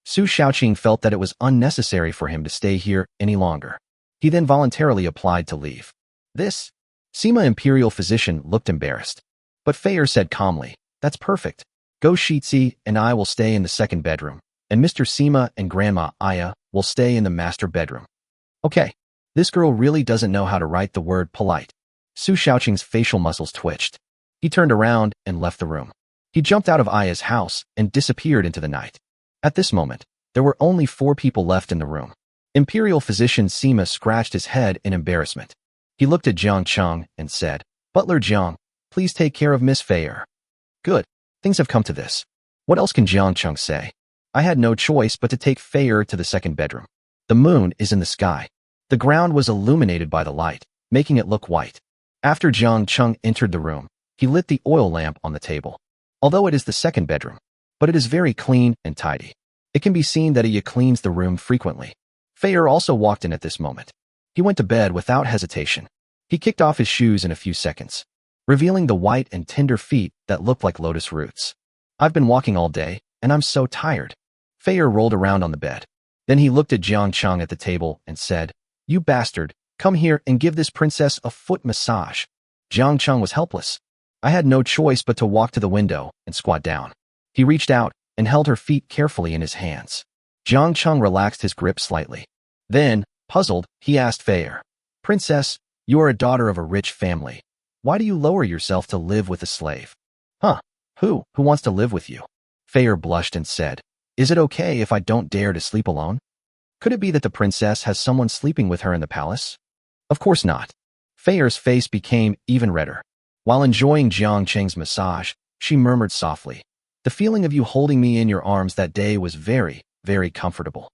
Su Shaoqing felt that it was unnecessary for him to stay here any longer. He then voluntarily applied to leave. This? Sima Imperial Physician looked embarrassed. But Feyre said calmly, that's perfect. Go Shitzi and I will stay in the second bedroom, and Mr. Sima and Grandma Aya will stay in the master bedroom. Okay, this girl really doesn't know how to write the word polite. Su Shaoqing's facial muscles twitched. He turned around and left the room. He jumped out of Aya's house and disappeared into the night. At this moment, there were only 4 people left in the room. Imperial Physician Sima scratched his head in embarrassment. He looked at Jiang Cheng and said, Butler Jiang, please take care of Miss Feyre. Good. Things have come to this. What else can Jiang Cheng say? I had no choice but to take Feyre to the second bedroom. The moon is in the sky. The ground was illuminated by the light, making it look white. After Jiang Cheng entered the room, he lit the oil lamp on the table. Although it is the second bedroom, but it is very clean and tidy. It can be seen that he cleans the room frequently. Feyre also walked in at this moment. He went to bed without hesitation. He kicked off his shoes in a few seconds, revealing the white and tender feet that looked like lotus roots. I've been walking all day, and I'm so tired. Feyre rolled around on the bed. Then he looked at Jiang Cheng at the table and said, You bastard, come here and give this princess a foot massage. Jiang Cheng was helpless. I had no choice but to walk to the window and squat down. He reached out and held her feet carefully in his hands. Jiang Cheng relaxed his grip slightly. Then, puzzled, he asked Feyre, Princess, you are a daughter of a rich family. Why do you lower yourself to live with a slave? Huh? Who wants to live with you? Feyre blushed and said, Is it okay if I don't dare to sleep alone? Could it be that the princess has someone sleeping with her in the palace? Of course not. Feyre's face became even redder. While enjoying Jiang Cheng's massage, she murmured softly, The feeling of you holding me in your arms that day was very, very comfortable.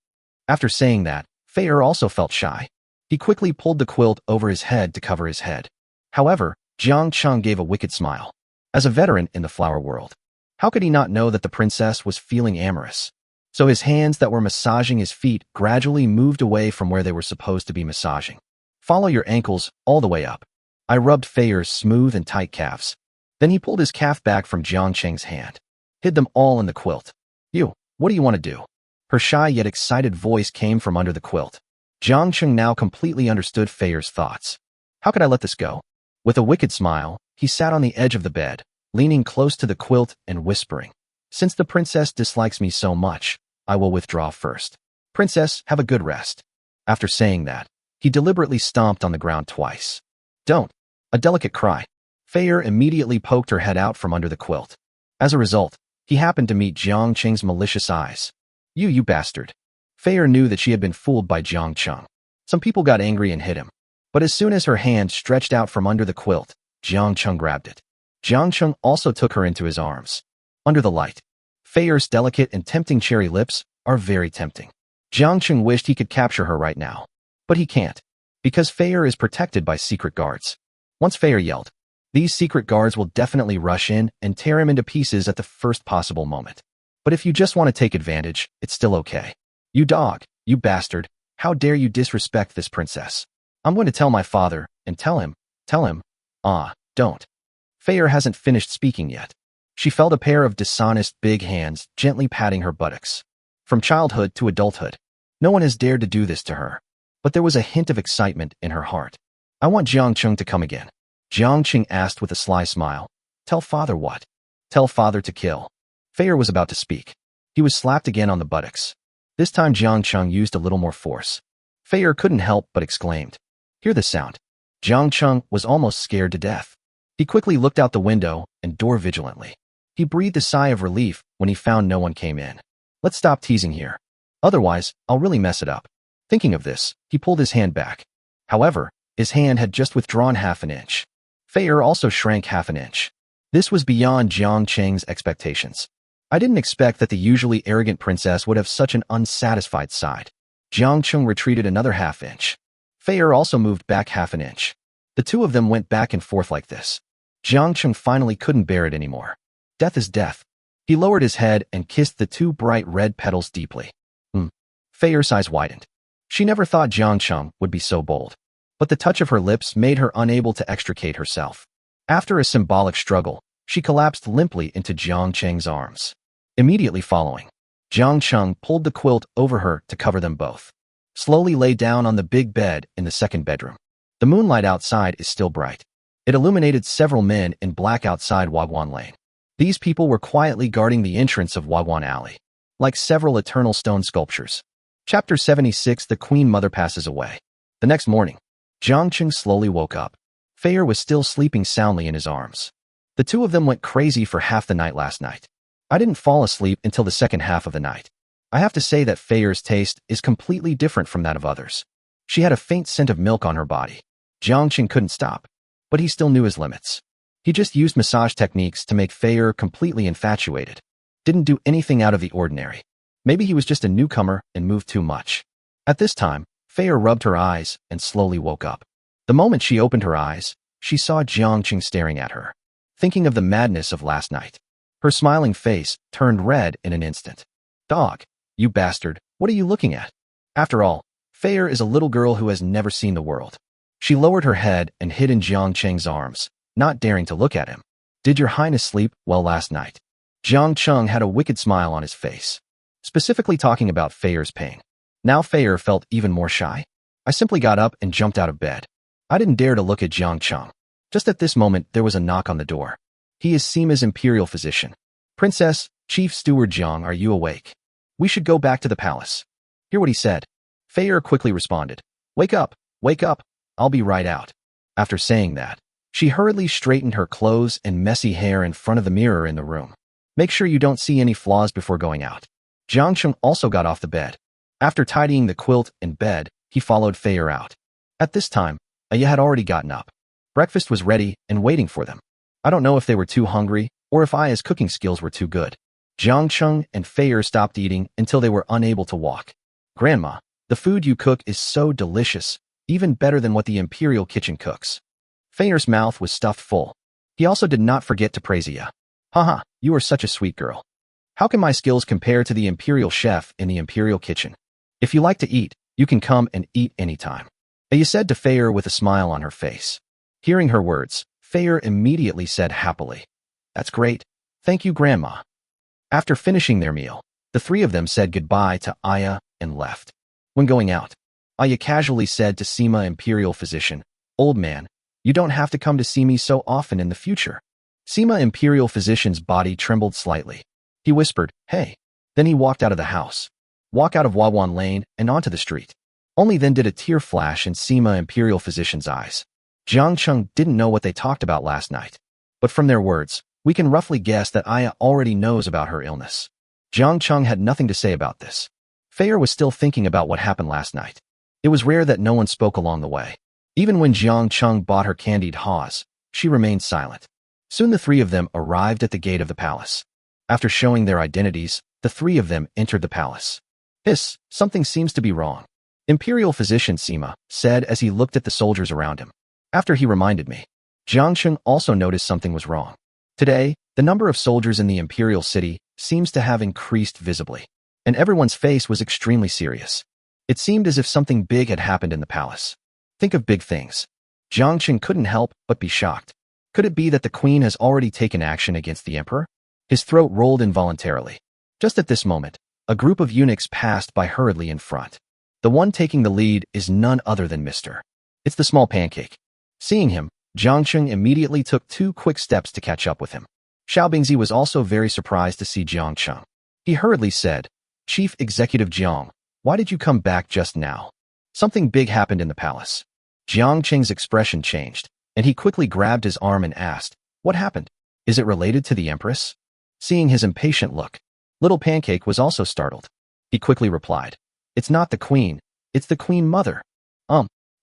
After saying that, Feyre also felt shy. He quickly pulled the quilt over his head to cover his head. However, Jiang Cheng gave a wicked smile. As a veteran in the flower world, how could he not know that the princess was feeling amorous? So his hands that were massaging his feet gradually moved away from where they were supposed to be massaging. Follow your ankles all the way up. I rubbed Feyre's smooth and tight calves. Then he pulled his calf back from Jiang Cheng's hand, hid them all in the quilt. What do you want to do? Her shy yet excited voice came from under the quilt. Jiang Cheng now completely understood Feyre's thoughts. How could I let this go? With a wicked smile, he sat on the edge of the bed, leaning close to the quilt and whispering, Since the princess dislikes me so much, I will withdraw first. Princess, have a good rest. After saying that, he deliberately stomped on the ground twice. Don't. A delicate cry. Feyre immediately poked her head out from under the quilt. As a result, he happened to meet Jiang Cheng's malicious eyes. You bastard. Feyre knew that she had been fooled by Jiang Cheng. Some people got angry and hit him. But as soon as her hand stretched out from under the quilt, Jiang Cheng grabbed it. Jiang Cheng also took her into his arms. Under the light, Feyre's delicate and tempting cherry lips are very tempting. Jiang Cheng wished he could capture her right now. But he can't, because Feyre is protected by secret guards. Once Feyre yelled, these secret guards will definitely rush in and tear him into pieces at the first possible moment. But if you just want to take advantage, it's still okay. You dog, you bastard, how dare you disrespect this princess? I'm going to tell my father, and tell him. Don't. Feyre hasn't finished speaking yet. She felt a pair of dishonest big hands gently patting her buttocks. From childhood to adulthood, no one has dared to do this to her. But there was a hint of excitement in her heart. I want Jiang Cheng to come again. Jiang Cheng asked with a sly smile. Tell father what? Tell father to kill. Feyre was about to speak. He was slapped again on the buttocks. This time Jiang Cheng used a little more force. Fei Er couldn't help but exclaimed. Hear the sound. Jiang Cheng was almost scared to death. He quickly looked out the window and door vigilantly. He breathed a sigh of relief when he found no one came in. Let's stop teasing here. Otherwise, I'll really mess it up. Thinking of this, he pulled his hand back. However, his hand had just withdrawn half an inch. Fei Er also shrank half an inch. This was beyond Jiang Cheng's expectations. I didn't expect that the usually arrogant princess would have such an unsatisfied side. Jiang Cheng retreated another half inch. Fei Er also moved back half an inch. The two of them went back and forth like this. Jiang Cheng finally couldn't bear it anymore. Death is death. He lowered his head and kissed the two bright red petals deeply. Fei Er's eyes widened. She never thought Jiang Cheng would be so bold. But the touch of her lips made her unable to extricate herself. After a symbolic struggle, she collapsed limply into Jiang Cheng's arms. Immediately following, Jiang Cheng pulled the quilt over her to cover them both. Slowly lay down on the big bed in the second bedroom. The moonlight outside is still bright. It illuminated several men in black outside Wagwan Lane. These people were quietly guarding the entrance of Wagwan Alley, like several eternal stone sculptures. Chapter 76. The Queen Mother passes away. The next morning, Jiang Cheng slowly woke up. Fei Er was still sleeping soundly in his arms. The two of them went crazy for half the night last night. I didn't fall asleep until the second half of the night. I have to say that Fei Er's taste is completely different from that of others. She had a faint scent of milk on her body. Jiang Cheng couldn't stop, but he still knew his limits. He just used massage techniques to make Fei Er completely infatuated. Didn't do anything out of the ordinary. Maybe he was just a newcomer and moved too much. At this time, Fei Er rubbed her eyes and slowly woke up. The moment she opened her eyes, she saw Jiang Cheng staring at her, thinking of the madness of last night. Her smiling face turned red in an instant. Dog, you bastard, what are you looking at? After all, Fei Er is a little girl who has never seen the world. She lowered her head and hid in Jiang Cheng's arms, not daring to look at him. Did your highness sleep well last night? Jiang Cheng had a wicked smile on his face, specifically talking about Fei Er's pain. Now Fei Er felt even more shy. I simply got up and jumped out of bed. I didn't dare to look at Jiang Cheng. Just at this moment, there was a knock on the door. He is Sima's imperial physician. Princess, Chief Steward Jiang, are you awake? We should go back to the palace. Hear what he said. Fei Er quickly responded. Wake up, I'll be right out. After saying that, she hurriedly straightened her clothes and messy hair in front of the mirror in the room. Make sure you don't see any flaws before going out. Jiang Cheng also got off the bed. After tidying the quilt and bed, he followed Fei Er out. At this time, Aya had already gotten up. Breakfast was ready and waiting for them. I don't know if they were too hungry or if Aya's cooking skills were too good. Jiang Cheng and Fei Er stopped eating until they were unable to walk. Grandma, the food you cook is so delicious, even better than what the imperial kitchen cooks. Fei Er's mouth was stuffed full. He also did not forget to praise Aya. Haha, you are such a sweet girl. How can my skills compare to the imperial chef in the imperial kitchen? If you like to eat, you can come and eat anytime. Aya said to Fei Er with a smile on her face. Hearing her words, Fei Er immediately said happily, That's great. Thank you, Grandma. After finishing their meal, the three of them said goodbye to Aya and left. When going out, Aya casually said to Sima Imperial Physician, Old man, you don't have to come to see me so often in the future. Sima Imperial Physician's body trembled slightly. He whispered, Hey. Then he walked out of the house. Walk out of Wagwan Lane and onto the street. Only then did a tear flash in Sima Imperial Physician's eyes. Jiang Cheng didn't know what they talked about last night. But from their words, we can roughly guess that Aya already knows about her illness. Jiang Cheng had nothing to say about this. Fei Er was still thinking about what happened last night. It was rare that no one spoke along the way. Even when Jiang Cheng bought her candied haws, she remained silent. Soon the three of them arrived at the gate of the palace. After showing their identities, the three of them entered the palace. Something seems to be wrong. Imperial Physician Sima said as he looked at the soldiers around him. After he reminded me, Jiang Cheng also noticed something was wrong. Today, the number of soldiers in the imperial city seems to have increased visibly, and everyone's face was extremely serious. It seemed as if something big had happened in the palace. Think of big things. Jiang Cheng couldn't help but be shocked. Could it be that the queen has already taken action against the emperor? His throat rolled involuntarily. Just at this moment, a group of eunuchs passed by hurriedly in front. The one taking the lead is none other than Mr. It's the small pancake. Seeing him, Jiang Cheng immediately took 2 quick steps to catch up with him. Xiao Bingzi was also very surprised to see Jiang Cheng. He hurriedly said, Chief Executive Jiang, why did you come back just now? Something big happened in the palace. Jiang Qing's expression changed, and he quickly grabbed his arm and asked, what happened? Is it related to the Empress? Seeing his impatient look, Little Pancake was also startled. He quickly replied, it's not the Queen, it's the Queen Mother.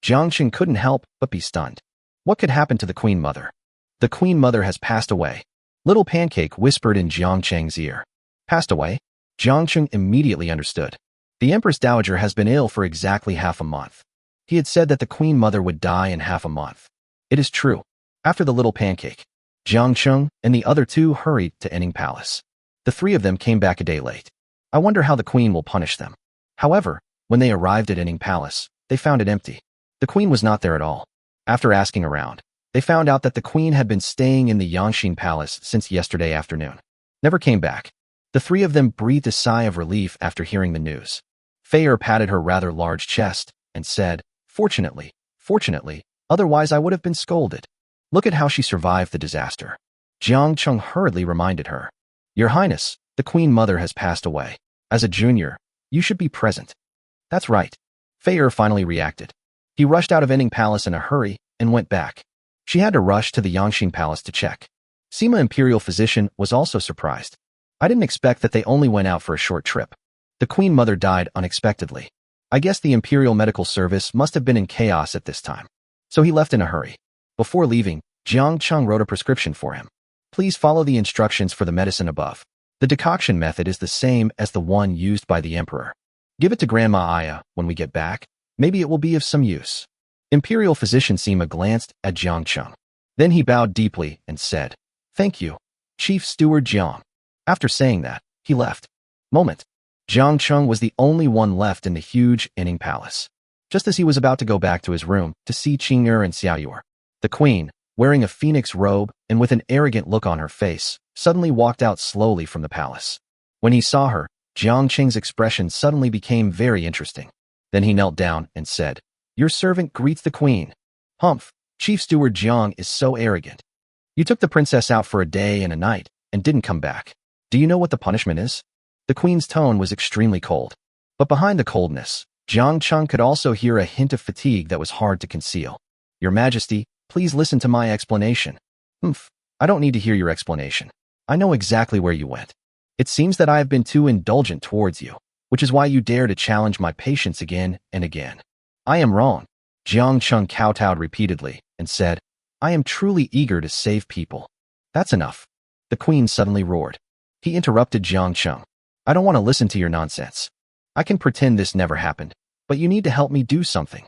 Jiang Qing couldn't help but be stunned. What could happen to the Queen Mother? The Queen Mother has passed away. Little Pancake whispered in Jiang Qing's ear. Passed away? Jiang Qing immediately understood. The Empress Dowager has been ill for exactly half a month. He had said that the Queen Mother would die in half a month. It is true. After the Little Pancake, Jiang Qing and the other two hurried to Enning Palace. The three of them came back a day late. I wonder how the Queen will punish them. However, when they arrived at Enning Palace, they found it empty. The Queen was not there at all. After asking around, they found out that the Queen had been staying in the Yangxin Palace since yesterday afternoon. Never came back. The three of them breathed a sigh of relief after hearing the news. Fei Er patted her rather large chest and said, fortunately, otherwise I would have been scolded. Look at how she survived the disaster. Jiang Qing hurriedly reminded her. Your Highness, the Queen Mother has passed away. As a junior, you should be present. That's right. Fei Er finally reacted. He rushed out of Enning Palace in a hurry and went back. She had to rush to the Yangxin Palace to check. Sima Imperial Physician was also surprised. I didn't expect that they only went out for a short trip. The Queen Mother died unexpectedly. I guess the Imperial Medical Service must have been in chaos at this time. So he left in a hurry. Before leaving, Jiang Qing wrote a prescription for him. Please follow the instructions for the medicine above. The decoction method is the same as the one used by the Emperor. Give it to Grandma Aya when we get back. Maybe it will be of some use. Imperial Physician Sima glanced at Jiang Qing. Then he bowed deeply and said, Thank you, Chief Steward Jiang. After saying that, he left. Jiang Qing was the only one left in the huge Enning Palace. Just as he was about to go back to his room to see Qing'er and Xiaoyue, the Queen, wearing a phoenix robe and with an arrogant look on her face, suddenly walked out slowly from the palace. When he saw her, Jiang Qing's expression suddenly became very interesting. Then he knelt down and said, Your servant greets the Queen. Humph, Chief Steward Jiang is so arrogant. You took the princess out for a day and a night and didn't come back. Do you know what the punishment is? The Queen's tone was extremely cold. But behind the coldness, Jiang Qing could also hear a hint of fatigue that was hard to conceal. Your Majesty, please listen to my explanation. I don't need to hear your explanation. I know exactly where you went. It seems that I have been too indulgent towards you, which is why you dare to challenge my patience again and again. I am wrong. Jiang Qing kowtowed repeatedly and said, I am truly eager to save people. That's enough. The Queen suddenly roared. He interrupted Jiang Qing. I don't want to listen to your nonsense. I can pretend this never happened, but you need to help me do something.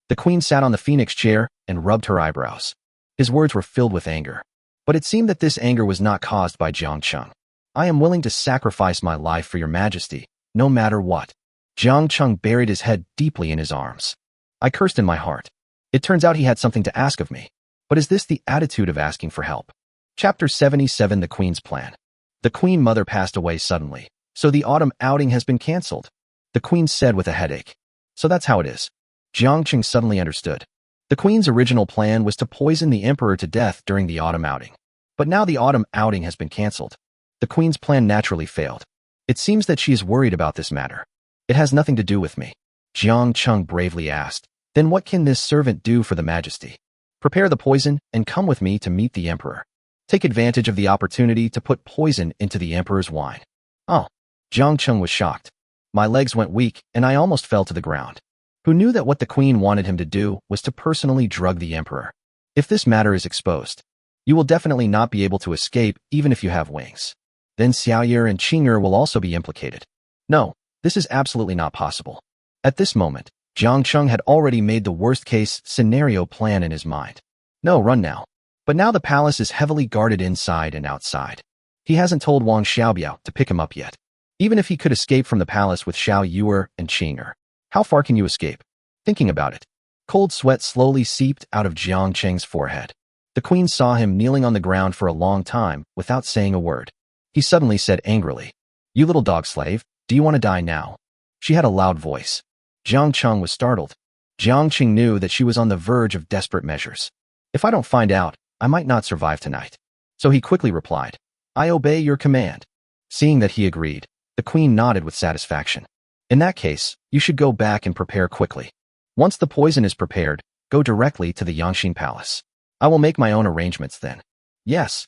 The Queen sat on the phoenix chair and rubbed her eyebrows. His words were filled with anger. But it seemed that this anger was not caused by Jiang Qing. I am willing to sacrifice my life for your Majesty, no matter what. Jiang Qing buried his head deeply in his arms. I cursed in my heart. It turns out he had something to ask of me. But is this the attitude of asking for help? Chapter 77 The Queen's Plan. The Queen Mother passed away suddenly, so the autumn outing has been cancelled. The Queen said with a headache. So that's how it is. Jiang Qing suddenly understood. The Queen's original plan was to poison the Emperor to death during the autumn outing. But now the autumn outing has been cancelled. The Queen's plan naturally failed. It seems that she is worried about this matter. It has nothing to do with me. Jiang Qing bravely asked. Then what can this servant do for the Majesty? Prepare the poison and come with me to meet the Emperor. Take advantage of the opportunity to put poison into the Emperor's wine. Oh, Jiang Qing was shocked. My legs went weak and I almost fell to the ground. Who knew that what the Queen wanted him to do was to personally drug the Emperor? If this matter is exposed, you will definitely not be able to escape even if you have wings. Then Xiaoyue and Qing'er will also be implicated. No, this is absolutely not possible. At this moment, Jiang Qing had already made the worst-case scenario plan in his mind. No, run now. But now the palace is heavily guarded inside and outside. He hasn't told Wang Xiaobiao to pick him up yet. Even if he could escape from the palace with Xiaoyue and Qing'er, how far can you escape? Thinking about it, cold sweat slowly seeped out of Jiang Qing's forehead. The Queen saw him kneeling on the ground for a long time without saying a word. He suddenly said angrily, You little dog slave, do you want to die now? She had a loud voice. Jiang Qing was startled. Jiang Qing knew that she was on the verge of desperate measures. If I don't find out, I might not survive tonight. So he quickly replied, I obey your command. Seeing that he agreed, The queen nodded with satisfaction. In that case, you should go back and prepare quickly. Once the poison is prepared, go directly to the Yangxin Palace. I will make my own arrangements then. Yes.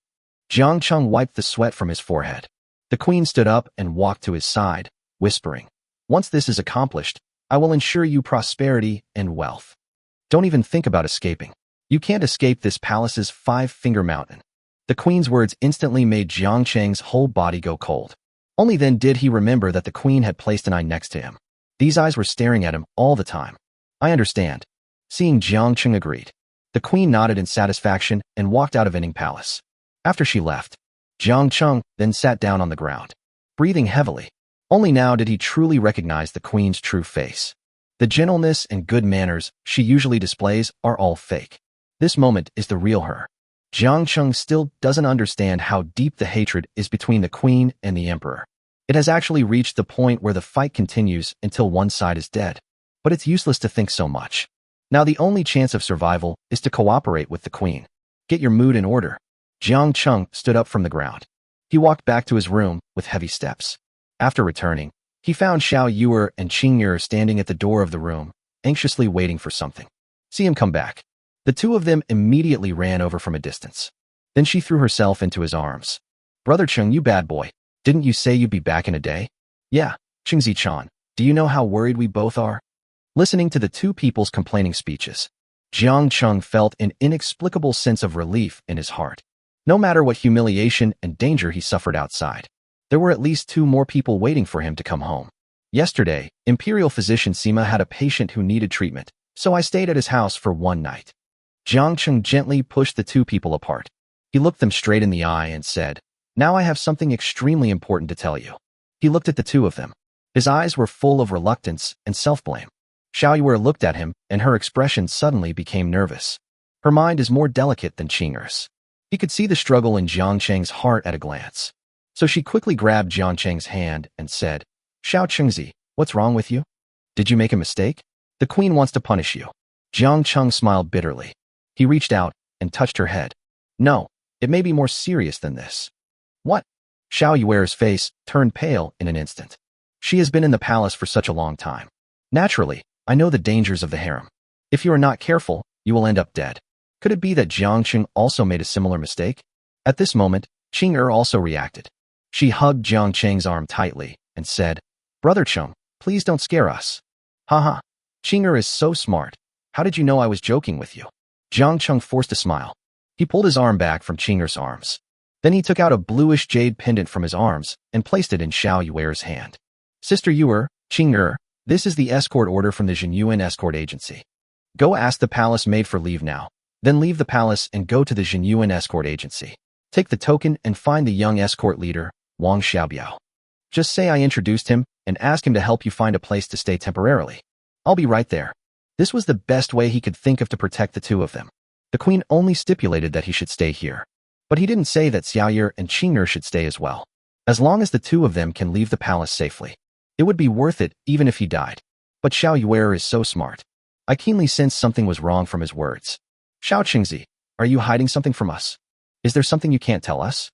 Jiang Cheng wiped the sweat from his forehead. The queen stood up and walked to his side, whispering, "Once this is accomplished, I will ensure you prosperity and wealth. Don't even think about escaping. You can't escape this palace's five-finger mountain." The queen's words instantly made Jiang Cheng's whole body go cold. Only then did he remember that the queen had placed an eye next to him. These eyes were staring at him all the time. "I understand." Seeing Jiang Cheng agreed. The queen nodded in satisfaction and walked out of Yingning Palace. After she left, Jiang Cheng then sat down on the ground, breathing heavily. Only now did he truly recognize the queen's true face. The gentleness and good manners she usually displays are all fake. This moment is the real her. Jiang Cheng still doesn't understand how deep the hatred is between the queen and the emperor. It has actually reached the point where the fight continues until one side is dead. But it's useless to think so much. Now the only chance of survival is to cooperate with the queen. Get your mood in order. Jiang Cheng stood up from the ground. He walked back to his room with heavy steps. After returning, he found Xiao Yuer and Qing Yuer standing at the door of the room, anxiously waiting for something. See him come back. The two of them immediately ran over from a distance. Then she threw herself into his arms. "Brother Cheng, you bad boy. Didn't you say you'd be back in a day?" "Yeah, Qingzi-chan, do you know how worried we both are?" Listening to the two people's complaining speeches, Jiang Cheng felt an inexplicable sense of relief in his heart. No matter what humiliation and danger he suffered outside, there were at least two more people waiting for him to come home. Yesterday, Imperial Physician Sima had a patient who needed treatment, so I stayed at his house for one night. Jiang Cheng gently pushed the two people apart. He looked them straight in the eye and said, "Now I have something extremely important to tell you." He looked at the two of them. His eyes were full of reluctance and self-blame. Xiao Yuer looked at him, and her expression suddenly became nervous. Her mind is more delicate than Qing Yuer's. He could see the struggle in Jiang Cheng's heart at a glance. So she quickly grabbed Jiang Cheng's hand and said, "Xiao Chengzi, what's wrong with you? Did you make a mistake? The queen wants to punish you." Jiang Cheng smiled bitterly. He reached out and touched her head. "No, it may be more serious than this." "What?" Xiao Yuer's face turned pale in an instant. She has been in the palace for such a long time. "Naturally, I know the dangers of the harem. If you are not careful, you will end up dead." Could it be that Jiang Cheng also made a similar mistake? At this moment, Qing Yuer also reacted. She hugged Jiang Cheng's arm tightly and said, "Brother Cheng, please don't scare us." "Haha. Qing Yuer is so smart. How did you know I was joking with you?" Jiang Cheng forced a smile. He pulled his arm back from Qing Yuer's arms. Then he took out a bluish jade pendant from his arms and placed it in Xiao Yuer's hand. "Sister Yuer, Qing Yuer, this is the escort order from the Zhenyuan Escort Agency. Go ask the palace maid for leave now. Then leave the palace and go to the Zhenyuan Escort Agency. Take the token and find the young escort leader, Wang Xiaobiao. Just say I introduced him and ask him to help you find a place to stay temporarily. I'll be right there." This was the best way he could think of to protect the two of them. The queen only stipulated that he should stay here. But he didn't say that Xiao Yuer and Qing Yuer should stay as well. As long as the two of them can leave the palace safely, it would be worth it even if he died. But Xiao Yuer is so smart. I keenly sensed something was wrong from his words. "Xiao Qingzi, are you hiding something from us? Is there something you can't tell us?"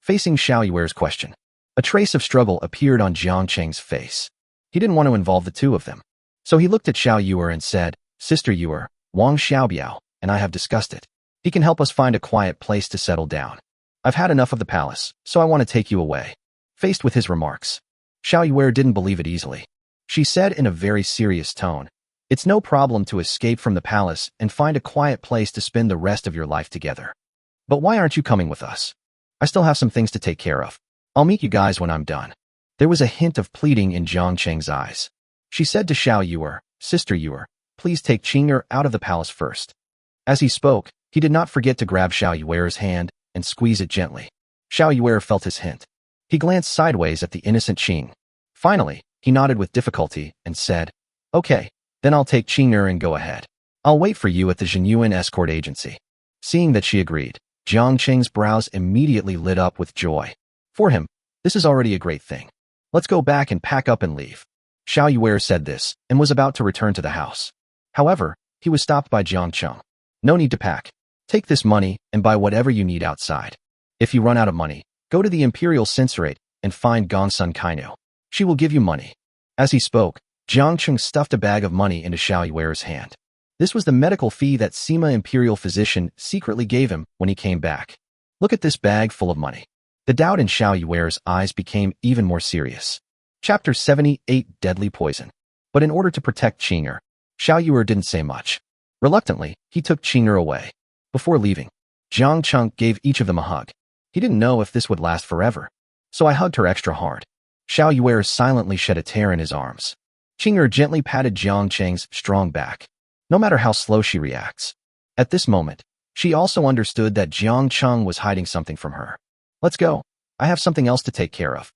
Facing Xiao Yuer's question, a trace of struggle appeared on Jiang Cheng's face. He didn't want to involve the two of them. So he looked at Xiao Yuer and said, "Sister Yuer, Wang Xiaobiao and I have discussed it. He can help us find a quiet place to settle down. I've had enough of the palace, so I want to take you away." Faced with his remarks, Xiao Yuer didn't believe it easily. She said in a very serious tone, "It's no problem to escape from the palace and find a quiet place to spend the rest of your life together. But why aren't you coming with us? I still have some things to take care of. I'll meet you guys when I'm done." There was a hint of pleading in Jiang Cheng's eyes. She said to Xiao Yuer, "Sister Yuer, please take Qing Yuer out of the palace first." As he spoke, he did not forget to grab Xiao Yuer's hand and squeeze it gently. Xiao Yuer felt his hint. He glanced sideways at the innocent Qing. Finally, he nodded with difficulty and said, "Okay, then I'll take Qing Yuer and go ahead. I'll wait for you at the Zhenyuan Escort Agency." Seeing that she agreed, Jiang Cheng's brows immediately lit up with joy. For him, this is already a great thing. "Let's go back and pack up and leave." Xiao Yuer said this and was about to return to the house. However, he was stopped by Jiang Cheng. "No need to pack. Take this money and buy whatever you need outside. If you run out of money, go to the Imperial Censorate and find Gongsun Kainu. She will give you money. As he spoke, Jiang Cheng stuffed a bag of money into Xiao Yuer's hand. This was the medical fee that Sima Imperial Physician secretly gave him when he came back. Look at this bag full of money. The doubt in Xiao Yuer's eyes became even more serious. Chapter 78 Deadly Poison. But in order to protect Qing'er, Xiao Yuer didn't say much. Reluctantly, he took Qing'er away. Before leaving, Jiang Cheng gave each of them a hug. He didn't know if this would last forever, so I hugged her extra hard. Xiao Yuer silently shed a tear in his arms. Qing'er gently patted Jiang Cheng's strong back, no matter how slow she reacts. At this moment, she also understood that Jiang Cheng was hiding something from her. Let's go. I have something else to take care of.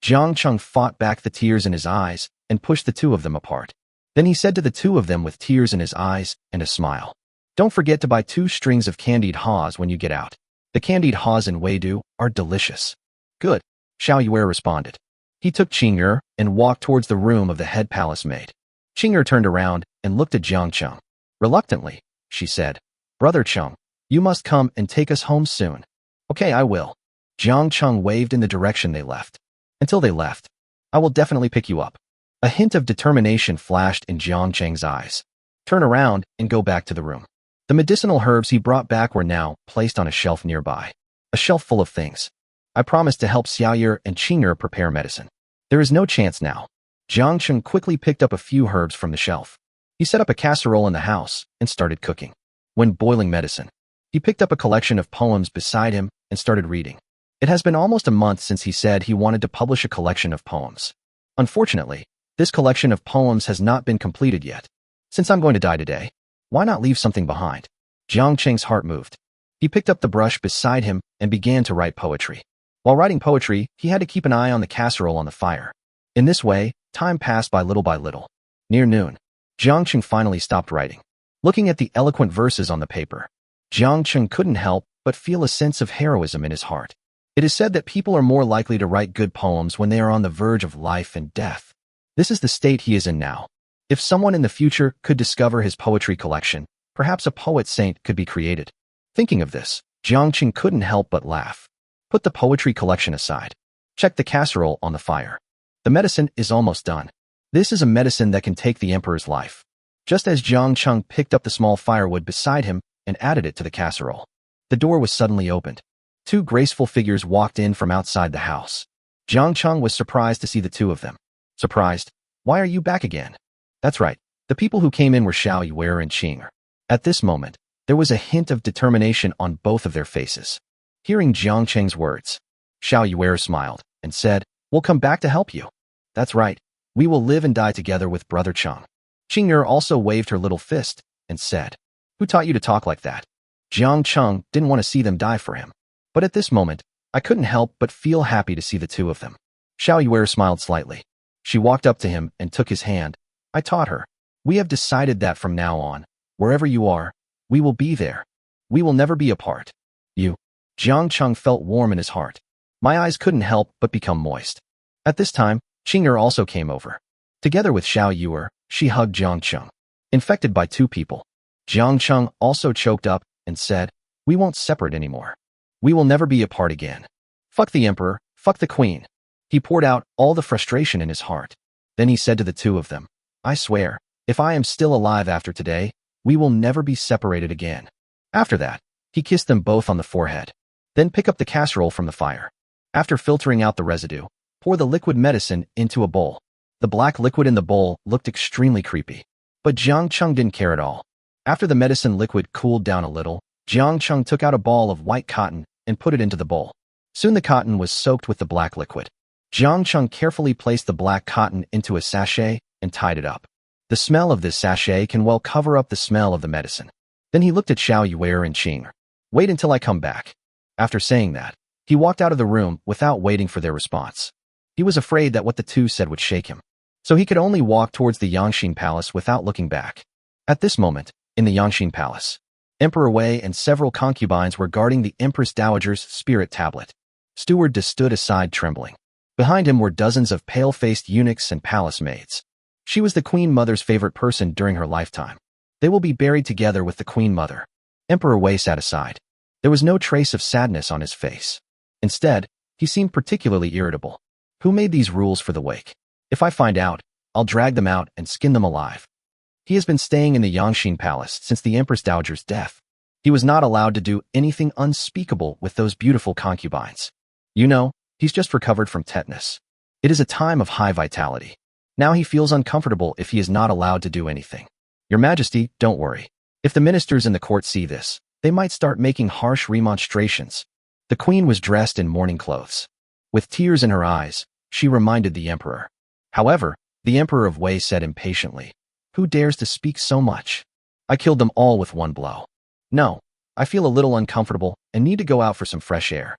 Jiang Cheng fought back the tears in his eyes and pushed the two of them apart. Then he said to the two of them with tears in his eyes and a smile, "Don't forget to buy 2 strings of candied haws when you get out. The candied haws in Weidu are delicious." "Good," Xiao Yuer responded. He took Qing'er and walked towards the room of the head palace maid. Qing'er turned around and looked at Jiang Cheng. Reluctantly, she said, "Brother Cheng, you must come and take us home soon." "Okay, I will." Jiang Cheng waved in the direction they left. "Until they left, I will definitely pick you up." A hint of determination flashed in Jiang Cheng's eyes. "Turn around and go back to the room." The medicinal herbs he brought back were now placed on a shelf nearby. A shelf full of things. "I promised to help Xiaoyu and Qing'er prepare medicine. There is no chance now." Jiang Cheng quickly picked up a few herbs from the shelf. He set up a casserole in the house and started cooking. When boiling medicine, he picked up a collection of poems beside him and started reading. It has been almost a month since he said he wanted to publish a collection of poems. Unfortunately, this collection of poems has not been completed yet. Since I'm going to die today, why not leave something behind? Jiang Cheng's heart moved. He picked up the brush beside him and began to write poetry. While writing poetry, he had to keep an eye on the casserole on the fire. In this way, time passed by little. Near noon, Jiang Cheng finally stopped writing. Looking at the eloquent verses on the paper, Jiang Cheng couldn't help but feel a sense of heroism in his heart. It is said that people are more likely to write good poems when they are on the verge of life and death. This is the state he is in now. If someone in the future could discover his poetry collection, perhaps a poet saint could be created. Thinking of this, Jiang Cheng couldn't help but laugh. Put the poetry collection aside. Check the casserole on the fire. The medicine is almost done. This is a medicine that can take the emperor's life. Just as Jiang Cheng picked up the small firewood beside him and added it to the casserole, the door was suddenly opened. 2 graceful figures walked in from outside the house. Jiang Cheng was surprised to see the two of them. "Surprised? Why are you back again?" "That's right. The people who came in were Xiao Yuer and Qing'er." At this moment, there was a hint of determination on both of their faces. Hearing Jiang Cheng's words, Xiao Yuer smiled and said, "We'll come back to help you." "That's right. We will live and die together with Brother Cheng." Qing'er also waved her little fist and said, "Who taught you to talk like that?" Jiang Cheng didn't want to see them die for him. But at this moment, I couldn't help but feel happy to see the two of them. Xiao Yuer smiled slightly. She walked up to him and took his hand. "I taught her. We have decided that from now on, wherever you are, we will be there. We will never be apart." "You." Jiang Cheng felt warm in his heart. My eyes couldn't help but become moist. At this time, Qing'er also came over. Together with Xiao Yuer, she hugged Jiang Cheng. Infected by 2 people, Jiang Cheng also choked up and said, "We won't separate anymore. We will never be apart again. Fuck the emperor, fuck the queen." He poured out all the frustration in his heart. Then he said to the two of them, "I swear, if I am still alive after today, we will never be separated again." After that, he kissed them both on the forehead. Then pick up the casserole from the fire. After filtering out the residue, pour the liquid medicine into a bowl. The black liquid in the bowl looked extremely creepy. But Jiang Cheng didn't care at all. After the medicine liquid cooled down a little, Jiang Cheng took out a ball of white cotton and put it into the bowl. Soon the cotton was soaked with the black liquid. Jiang Cheng carefully placed the black cotton into a sachet and tied it up. The smell of this sachet can well cover up the smell of the medicine. Then he looked at Xiao Yuer and Qing'er. "Wait until I come back." After saying that, he walked out of the room without waiting for their response. He was afraid that what the two said would shake him, so he could only walk towards the Yangxin Palace without looking back. At this moment, in the Yangxin Palace, Emperor Wei and several concubines were guarding the Empress Dowager's spirit tablet. Steward De stood aside trembling. Behind him were dozens of pale-faced eunuchs and palace maids. She was the Queen Mother's favorite person during her lifetime. They will be buried together with the Queen Mother. Emperor Wei sat aside. There was no trace of sadness on his face. Instead, he seemed particularly irritable. Who made these rules for the wake? If I find out, I'll drag them out and skin them alive. He has been staying in the Yangxin Palace since the Empress Dowager's death. He was not allowed to do anything unspeakable with those beautiful concubines. You know, he's just recovered from tetanus. It is a time of high vitality. Now he feels uncomfortable if he is not allowed to do anything. Your Majesty, don't worry. If the ministers in the court see this, they might start making harsh remonstrations. The queen was dressed in mourning clothes. With tears in her eyes, she reminded the emperor. However, the Emperor of Wei said impatiently, "Who dares to speak so much? I killed them all with one blow. No, I feel a little uncomfortable and need to go out for some fresh air.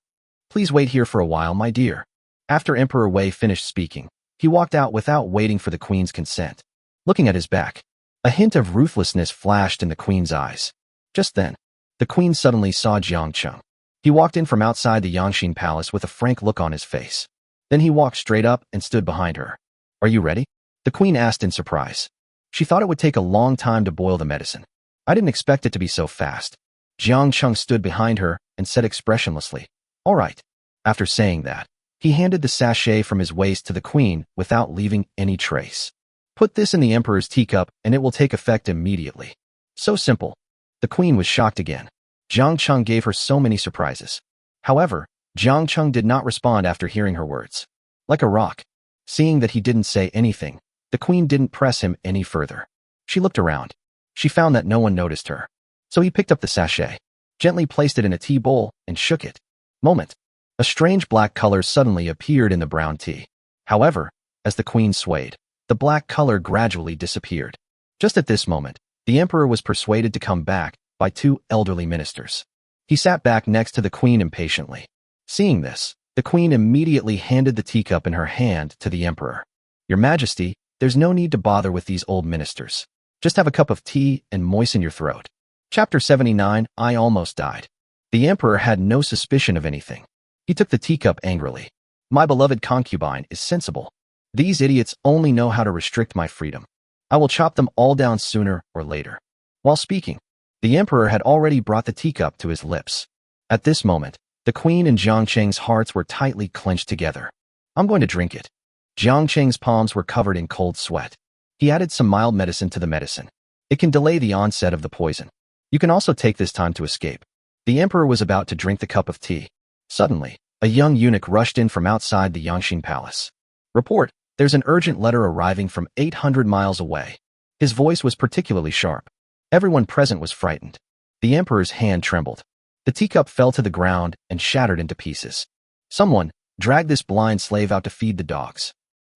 Please wait here for a while, my dear." After Emperor Wei finished speaking, he walked out without waiting for the queen's consent. Looking at his back, a hint of ruthlessness flashed in the queen's eyes. Just then, the queen suddenly saw Jiang Cheng. He walked in from outside the Yangxin Palace with a frank look on his face. Then he walked straight up and stood behind her. "Are you ready?" the queen asked in surprise. She thought it would take a long time to boil the medicine. "I didn't expect it to be so fast." Jiang Cheng stood behind her and said expressionlessly, "All right." After saying that, he handed the sachet from his waist to the queen without leaving any trace. "Put this in the emperor's teacup and it will take effect immediately." So simple. The queen was shocked again. Jiang Cheng gave her so many surprises. However, Jiang Cheng did not respond after hearing her words. Like a rock. Seeing that he didn't say anything, the queen didn't press him any further. She looked around. She found that no one noticed her. So he picked up the sachet, gently placed it in a tea bowl, and shook it. Moment. A strange black color suddenly appeared in the brown tea. However, as the queen swayed, the black color gradually disappeared. Just at this moment, the emperor was persuaded to come back by two elderly ministers. He sat back next to the queen impatiently. Seeing this, the queen immediately handed the teacup in her hand to the emperor. "Your Majesty, there's no need to bother with these old ministers. Just have a cup of tea and moisten your throat." Chapter 79, I Almost Died. The emperor had no suspicion of anything. He took the teacup angrily. "My beloved concubine is sensible. These idiots only know how to restrict my freedom. I will chop them all down sooner or later." While speaking, the emperor had already brought the teacup to his lips. At this moment, the queen and Jiang Cheng's hearts were tightly clenched together. "I'm going to drink it." Jiang Cheng's palms were covered in cold sweat. He added some mild medicine to the medicine. It can delay the onset of the poison. You can also take this time to escape. The emperor was about to drink the cup of tea. Suddenly, a young eunuch rushed in from outside the Yangxin Palace. "Report, there's an urgent letter arriving from 800 miles away." His voice was particularly sharp. Everyone present was frightened. The emperor's hand trembled. The teacup fell to the ground and shattered into pieces. "Someone, drag this blind slave out to feed the dogs."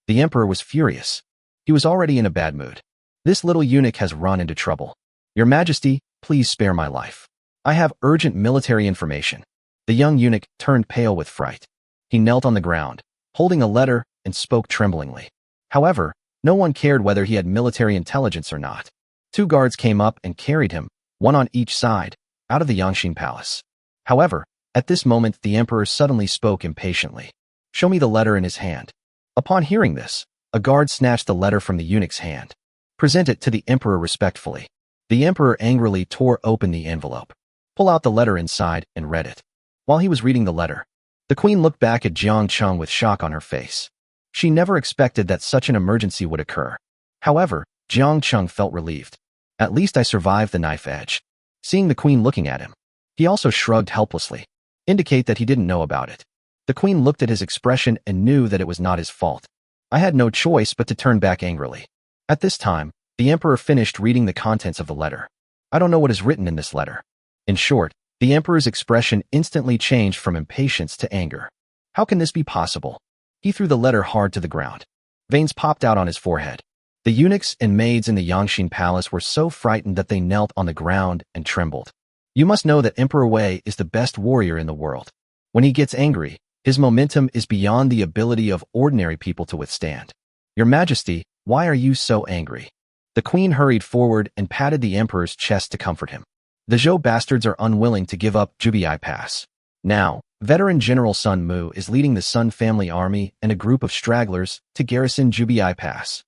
The emperor was furious. He was already in a bad mood. "This little eunuch has run into trouble. Your Majesty, please spare my life. I have urgent military information." The young eunuch turned pale with fright. He knelt on the ground, holding a letter, and spoke tremblingly. However, no one cared whether he had military intelligence or not. Two guards came up and carried him, one on each side, out of the Yangxin Palace. However, at this moment the emperor suddenly spoke impatiently. "Show me the letter in his hand." Upon hearing this, a guard snatched the letter from the eunuch's hand. "Present it to the emperor respectfully." The emperor angrily tore open the envelope, pulled out the letter inside, and read it. While he was reading the letter, the queen looked back at Jiang Cheng with shock on her face. She never expected that such an emergency would occur. However, Jiang Cheng felt relieved. "At least I survived the knife edge." Seeing the queen looking at him, he also shrugged helplessly, indicate that he didn't know about it. The queen looked at his expression and knew that it was not his fault. "I had no choice but to turn back angrily." At this time, the emperor finished reading the contents of the letter. "I don't know what is written in this letter." In short, the emperor's expression instantly changed from impatience to anger. How can this be possible? He threw the letter hard to the ground. Veins popped out on his forehead. The eunuchs and maids in the Yangxin Palace were so frightened that they knelt on the ground and trembled. You must know that Emperor Wei is the best warrior in the world. When he gets angry, his momentum is beyond the ability of ordinary people to withstand. "Your Majesty, why are you so angry?" The queen hurried forward and patted the emperor's chest to comfort him. "The Zhou bastards are unwilling to give up Jubiai Pass. Now, veteran General Sun Mu is leading the Sun family army and a group of stragglers to garrison Jubiai Pass.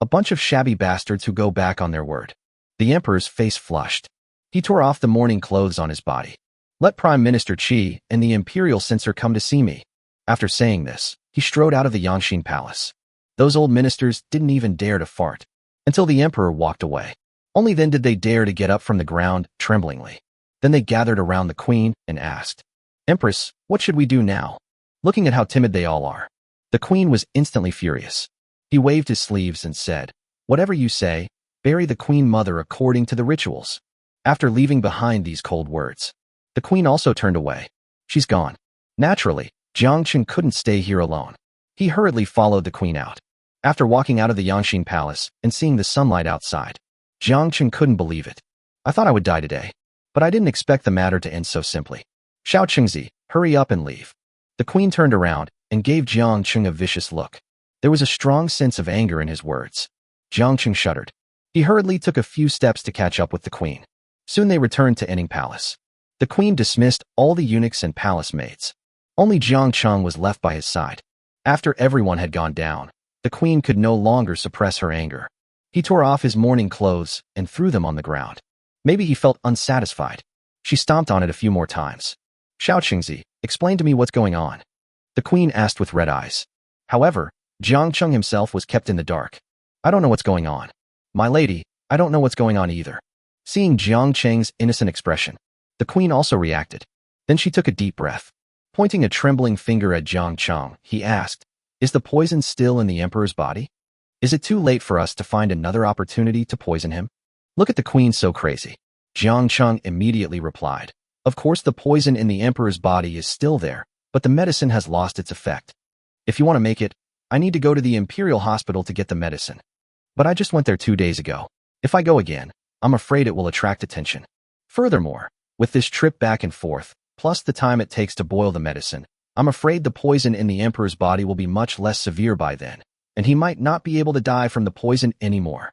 A bunch of shabby bastards who go back on their word." The emperor's face flushed. He tore off the mourning clothes on his body. "Let Prime Minister Qi and the imperial censor come to see me." After saying this, he strode out of the Yangxin Palace. Those old ministers didn't even dare to fart until the emperor walked away. Only then did they dare to get up from the ground, tremblingly. Then they gathered around the queen and asked, "Empress, what should we do now?" Looking at how timid they all are, the queen was instantly furious. He waved his sleeves and said, "Whatever you say, bury the queen mother according to the rituals." After leaving behind these cold words, the queen also turned away. She's gone. Naturally, Jiang Cheng couldn't stay here alone. He hurriedly followed the queen out. After walking out of the Yangxin Palace and seeing the sunlight outside, Jiang Cheng couldn't believe it. "I thought I would die today, but I didn't expect the matter to end so simply. Xiao Qingzi, hurry up and leave." The queen turned around and gave Jiang Cheng a vicious look. There was a strong sense of anger in his words. Jiang Cheng shuddered. He hurriedly took a few steps to catch up with the queen. Soon they returned to Enning Palace. The queen dismissed all the eunuchs and palace maids. Only Jiang Cheng was left by his side. After everyone had gone down, the queen could no longer suppress her anger. He tore off his mourning clothes and threw them on the ground. Maybe he felt unsatisfied. She stomped on it a few more times. "Xiao Qingzi, explain to me what's going on," the queen asked with red eyes. However, Jiang Cheng himself was kept in the dark. "I don't know what's going on. My lady, I don't know what's going on either." Seeing Jiang Cheng's innocent expression, the queen also reacted. Then she took a deep breath. Pointing a trembling finger at Jiang Cheng, he asked, "Is the poison still in the emperor's body? Is it too late for us to find another opportunity to poison him?" "Look at the queen so crazy." Jiang Cheng immediately replied, "Of course the poison in the emperor's body is still there, but the medicine has lost its effect. If you want to make it, I need to go to the Imperial Hospital to get the medicine. But I just went there 2 days ago. If I go again, I'm afraid it will attract attention. Furthermore, with this trip back and forth, plus the time it takes to boil the medicine, I'm afraid the poison in the emperor's body will be much less severe by then, and he might not be able to die from the poison anymore."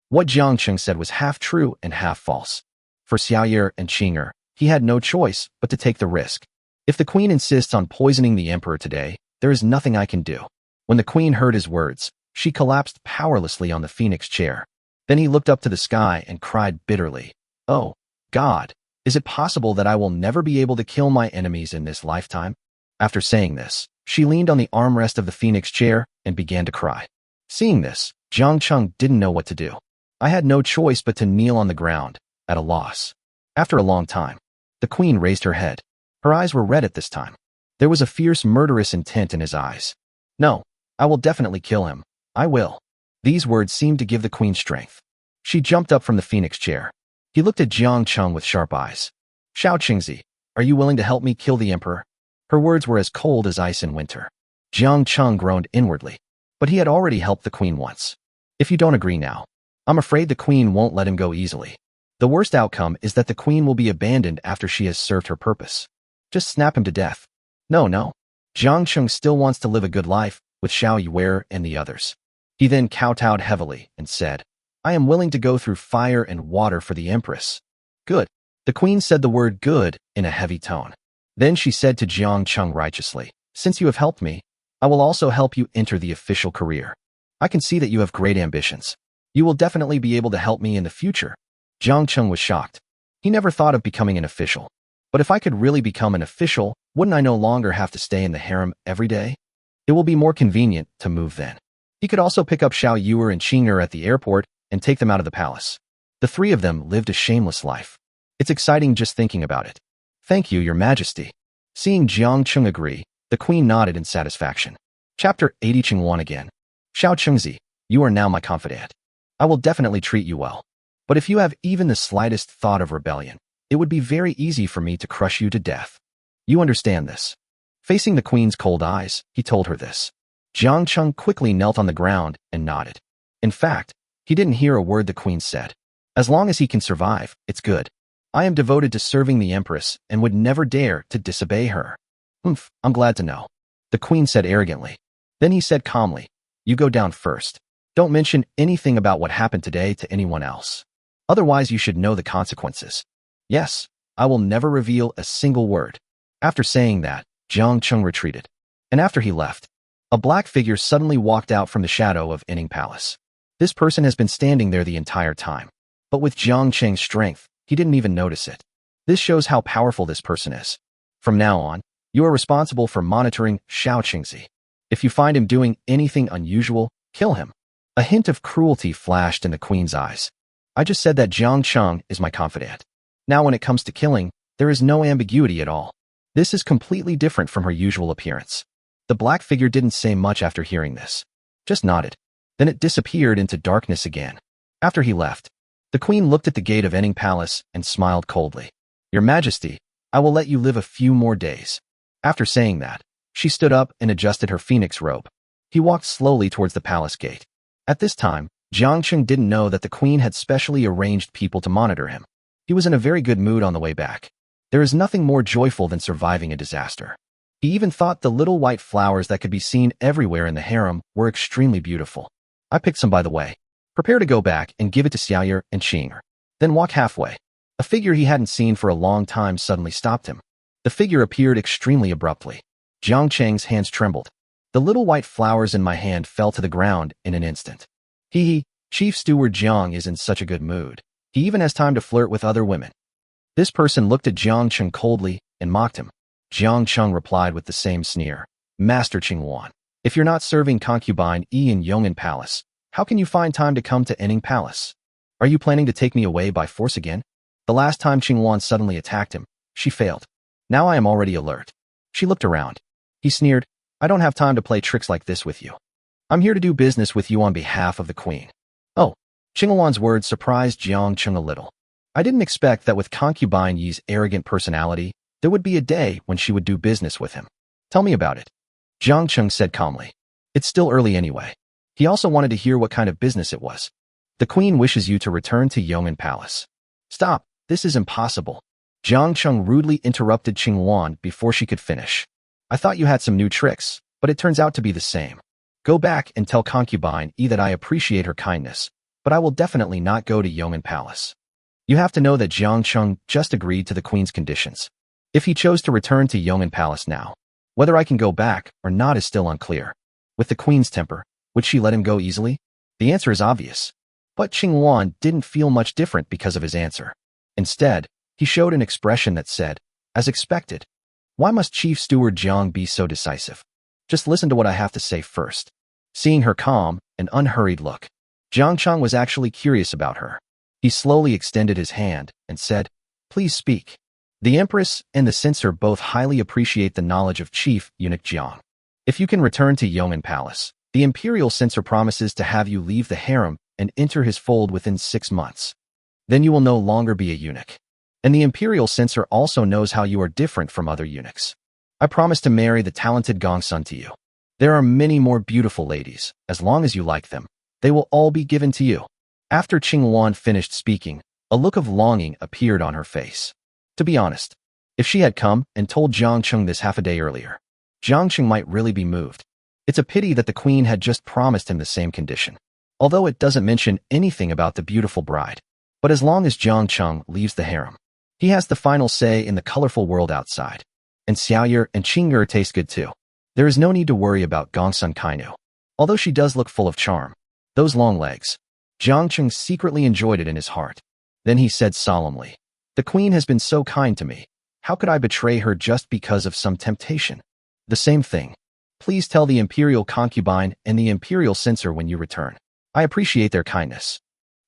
What Jiang Cheng said was half true and half false. For Xiaoyer and Qing'er, he had no choice but to take the risk. If the queen insists on poisoning the emperor today, there is nothing I can do. When the queen heard his words, she collapsed powerlessly on the phoenix chair. Then he looked up to the sky and cried bitterly, "Oh, God, is it possible that I will never be able to kill my enemies in this lifetime?" After saying this, she leaned on the armrest of the phoenix chair and began to cry. Seeing this, Jiang Cheng didn't know what to do. "I had no choice but to kneel on the ground, at a loss." After a long time, the queen raised her head. Her eyes were red at this time. There was a fierce, murderous intent in his eyes. "No, I will definitely kill him. I will." These words seemed to give the queen strength. She jumped up from the phoenix chair. He looked at Jiang Cheng with sharp eyes. "Xiao Qingzi, are you willing to help me kill the emperor?" Her words were as cold as ice in winter. Jiang Cheng groaned inwardly, but he had already helped the queen once. "If you don't agree now, I'm afraid the queen won't let him go easily. The worst outcome is that the queen will be abandoned after she has served her purpose. Just snap him to death." No. Jiang Cheng still wants to live a good life with Xiaoyer and the others. He then kowtowed heavily and said, "I am willing to go through fire and water for the empress." "Good." The queen said the word "good" in a heavy tone. Then she said to Jiang Cheng righteously, "Since you have helped me, I will also help you enter the official career. I can see that you have great ambitions. You will definitely be able to help me in the future." Jiang Cheng was shocked. He never thought of becoming an official. But if I could really become an official, wouldn't I no longer have to stay in the harem every day? It will be more convenient to move then. He could also pick up Xiaoyer and Qing'er at the airport and take them out of the palace. The three of them lived a shameless life. It's exciting just thinking about it. "Thank you, Your Majesty." Seeing Jiang Cheng agree, the queen nodded in satisfaction. Chapter 80 Qingwan again. "Xiao Qingzi, you are now my confidant. I will definitely treat you well. But if you have even the slightest thought of rebellion, it would be very easy for me to crush you to death. You understand this?" Facing the queen's cold eyes, he told her this. Jiang Cheng quickly knelt on the ground and nodded. In fact, he didn't hear a word the queen said. As long as he can survive, it's good. I am devoted to serving the empress and would never dare to disobey her. I'm glad to know," the queen said arrogantly. Then he said calmly, "You go down first. Don't mention anything about what happened today to anyone else. Otherwise you should know the consequences." "Yes, I will never reveal a single word." After saying that, Jiang Cheng retreated. And after he left, a black figure suddenly walked out from the shadow of Enning Palace. This person has been standing there the entire time. But with Jiang Cheng's strength, he didn't even notice it. This shows how powerful this person is. From now on, you are responsible for monitoring Xiao Qingzi. If you find him doing anything unusual, kill him. A hint of cruelty flashed in the queen's eyes. I just said that Jiang Cheng is my confidant. Now when it comes to killing, there is no ambiguity at all. This is completely different from her usual appearance. The black figure didn't say much after hearing this. Just nodded. Then it disappeared into darkness again. After he left, the queen looked at the gate of Enning Palace and smiled coldly. Your Majesty, I will let you live a few more days. After saying that, she stood up and adjusted her phoenix robe. He walked slowly towards the palace gate. At this time, Jiang Cheng didn't know that the queen had specially arranged people to monitor him. He was in a very good mood on the way back. There is nothing more joyful than surviving a disaster. He even thought the little white flowers that could be seen everywhere in the harem were extremely beautiful. I picked some by the way. Prepare to go back and give it to Xiaoyer and Qing'er. Then walk halfway. A figure he hadn't seen for a long time suddenly stopped him. The figure appeared extremely abruptly. Jiang Cheng's hands trembled. The little white flowers in my hand fell to the ground in an instant. Chief Steward Jiang is in such a good mood. He even has time to flirt with other women. This person looked at Jiang Cheng coldly and mocked him. Jiang Cheng replied with the same sneer. Master Qingwan, if you're not serving concubine Yi in Yong'an Palace, how can you find time to come to Enning Palace? Are you planning to take me away by force again? The last time Qingwan suddenly attacked him, she failed. Now I am already alert. She looked around. He sneered, I don't have time to play tricks like this with you. I'm here to do business with you on behalf of the queen. Oh, Qingwan's words surprised Jiang Cheng a little. I didn't expect that with concubine Yi's arrogant personality, there would be a day when she would do business with him. Tell me about it. Jiang Cheng said calmly. It's still early anyway. He also wanted to hear what kind of business it was. The queen wishes you to return to Yong'an Palace. Stop, this is impossible. Jiang Cheng rudely interrupted Qingwan before she could finish. I thought you had some new tricks, but it turns out to be the same. Go back and tell concubine Yi that I appreciate her kindness, but I will definitely not go to Yong'an Palace. You have to know that Jiang Cheng just agreed to the queen's conditions. If he chose to return to Yong'an Palace now, whether I can go back or not is still unclear. With the queen's temper, would she let him go easily? The answer is obvious. But Qingwan didn't feel much different because of his answer. Instead, he showed an expression that said, as expected. Why must Chief Steward Jiang be so decisive? Just listen to what I have to say first. Seeing her calm and unhurried look, Jiang Cheng was actually curious about her. He slowly extended his hand and said, Please speak. The Empress and the censor both highly appreciate the knowledge of Chief Eunuch Jiang. If you can return to Yong'an Palace, the imperial censor promises to have you leave the harem and enter his fold within 6 months. Then you will no longer be a eunuch. And the imperial censor also knows how you are different from other eunuchs. I promise to marry the talented Gongsun to you. There are many more beautiful ladies. As long as you like them, they will all be given to you. After Qingwan finished speaking, a look of longing appeared on her face. To be honest, if she had come and told Jiang Cheng this half a day earlier, Jiang Cheng might really be moved. It's a pity that the queen had just promised him the same condition. Although it doesn't mention anything about the beautiful bride. But as long as Jiang Cheng leaves the harem, he has the final say in the colorful world outside. And Xiaoyer and Qing'er taste good too. There is no need to worry about Gongsun Kainu. Although she does look full of charm. Those long legs. Jiang Cheng secretly enjoyed it in his heart. Then he said solemnly, The queen has been so kind to me. How could I betray her just because of some temptation? The same thing. Please tell the imperial concubine and the imperial censor when you return. I appreciate their kindness.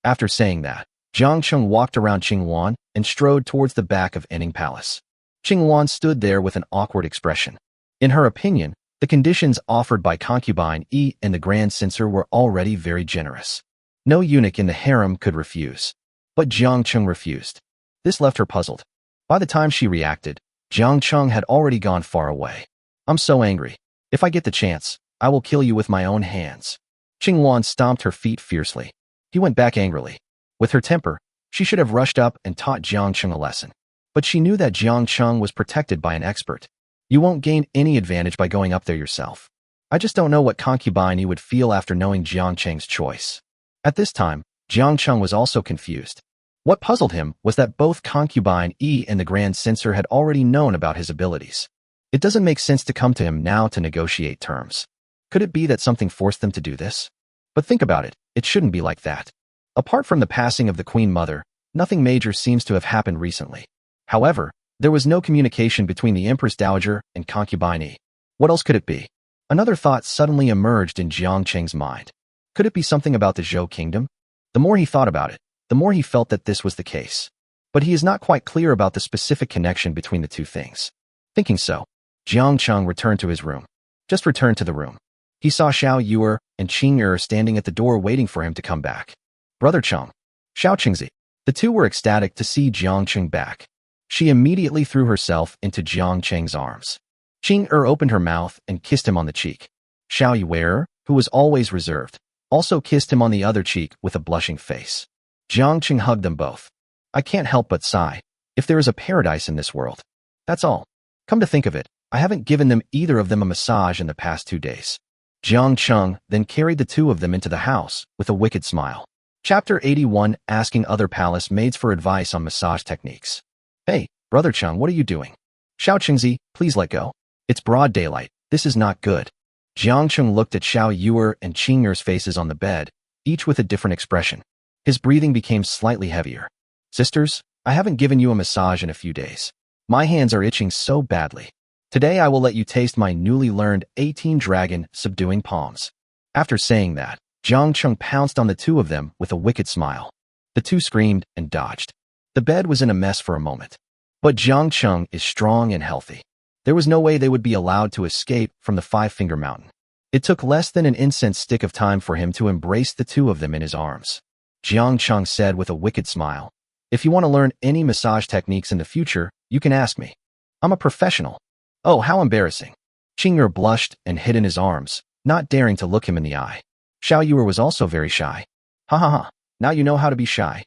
After saying that, Jiang Cheng walked around Qingwan and strode towards the back of Enning Palace. Qingwan stood there with an awkward expression. In her opinion, the conditions offered by concubine Yi and the Grand Censor were already very generous. No eunuch in the harem could refuse. But Jiang Cheng refused. This left her puzzled. By the time she reacted, Jiang Cheng had already gone far away. I'm so angry. If I get the chance, I will kill you with my own hands. Qingwan stomped her feet fiercely. He went back angrily. With her temper, she should have rushed up and taught Jiang Cheng a lesson. But she knew that Jiang Cheng was protected by an expert. You won't gain any advantage by going up there yourself. I just don't know what concubine you would feel after knowing Jiang Cheng's choice. At this time, Jiang Cheng was also confused. What puzzled him was that both concubine Yi and the Grand Censor had already known about his abilities. It doesn't make sense to come to him now to negotiate terms. Could it be that something forced them to do this? But think about it, it shouldn't be like that. Apart from the passing of the Queen Mother, nothing major seems to have happened recently. However, there was no communication between the Empress Dowager and concubine Yi. What else could it be? Another thought suddenly emerged in Jiang Qing's mind. Could it be something about the Zhou kingdom? The more he thought about it, the more he felt that this was the case. But he is not quite clear about the specific connection between the two things. Thinking so, Jiang Cheng returned to his room. Just returned to the room. He saw Xiao Yuer and Qing Er standing at the door waiting for him to come back. Brother Cheng. Xiao Qingzi. The two were ecstatic to see Jiang Cheng back. She immediately threw herself into Jiang Cheng's arms. Qing Er opened her mouth and kissed him on the cheek. Xiao Yuer, who was always reserved, also kissed him on the other cheek with a blushing face. Jiang Cheng hugged them both. I can't help but sigh. If there is a paradise in this world. That's all. Come to think of it, I haven't given either of them a massage in the past 2 days. Jiang Cheng then carried the two of them into the house with a wicked smile. Chapter 81, Asking Other Palace Maids for Advice on Massage Techniques. Hey, Brother Cheng, what are you doing? Xiao Qingzi, please let go. It's broad daylight. This is not good. Jiang Cheng looked at Xiao Yuer and Qing Er's faces on the bed, each with a different expression. His breathing became slightly heavier. Sisters, I haven't given you a massage in a few days. My hands are itching so badly. Today I will let you taste my newly learned 18 dragon subduing palms. After saying that, Jiang Cheng pounced on the two of them with a wicked smile. The two screamed and dodged. The bed was in a mess for a moment. But Jiang Cheng is strong and healthy. There was no way they would be allowed to escape from the Five-Finger Mountain. It took less than an incense stick of time for him to embrace the two of them in his arms. Jiang Cheng said with a wicked smile, if you want to learn any massage techniques in the future, you can ask me. I'm a professional. Oh, how embarrassing. Qing Er blushed and hid in his arms, not daring to look him in the eye. Xiao Yuer was also very shy. Ha ha ha, now you know how to be shy.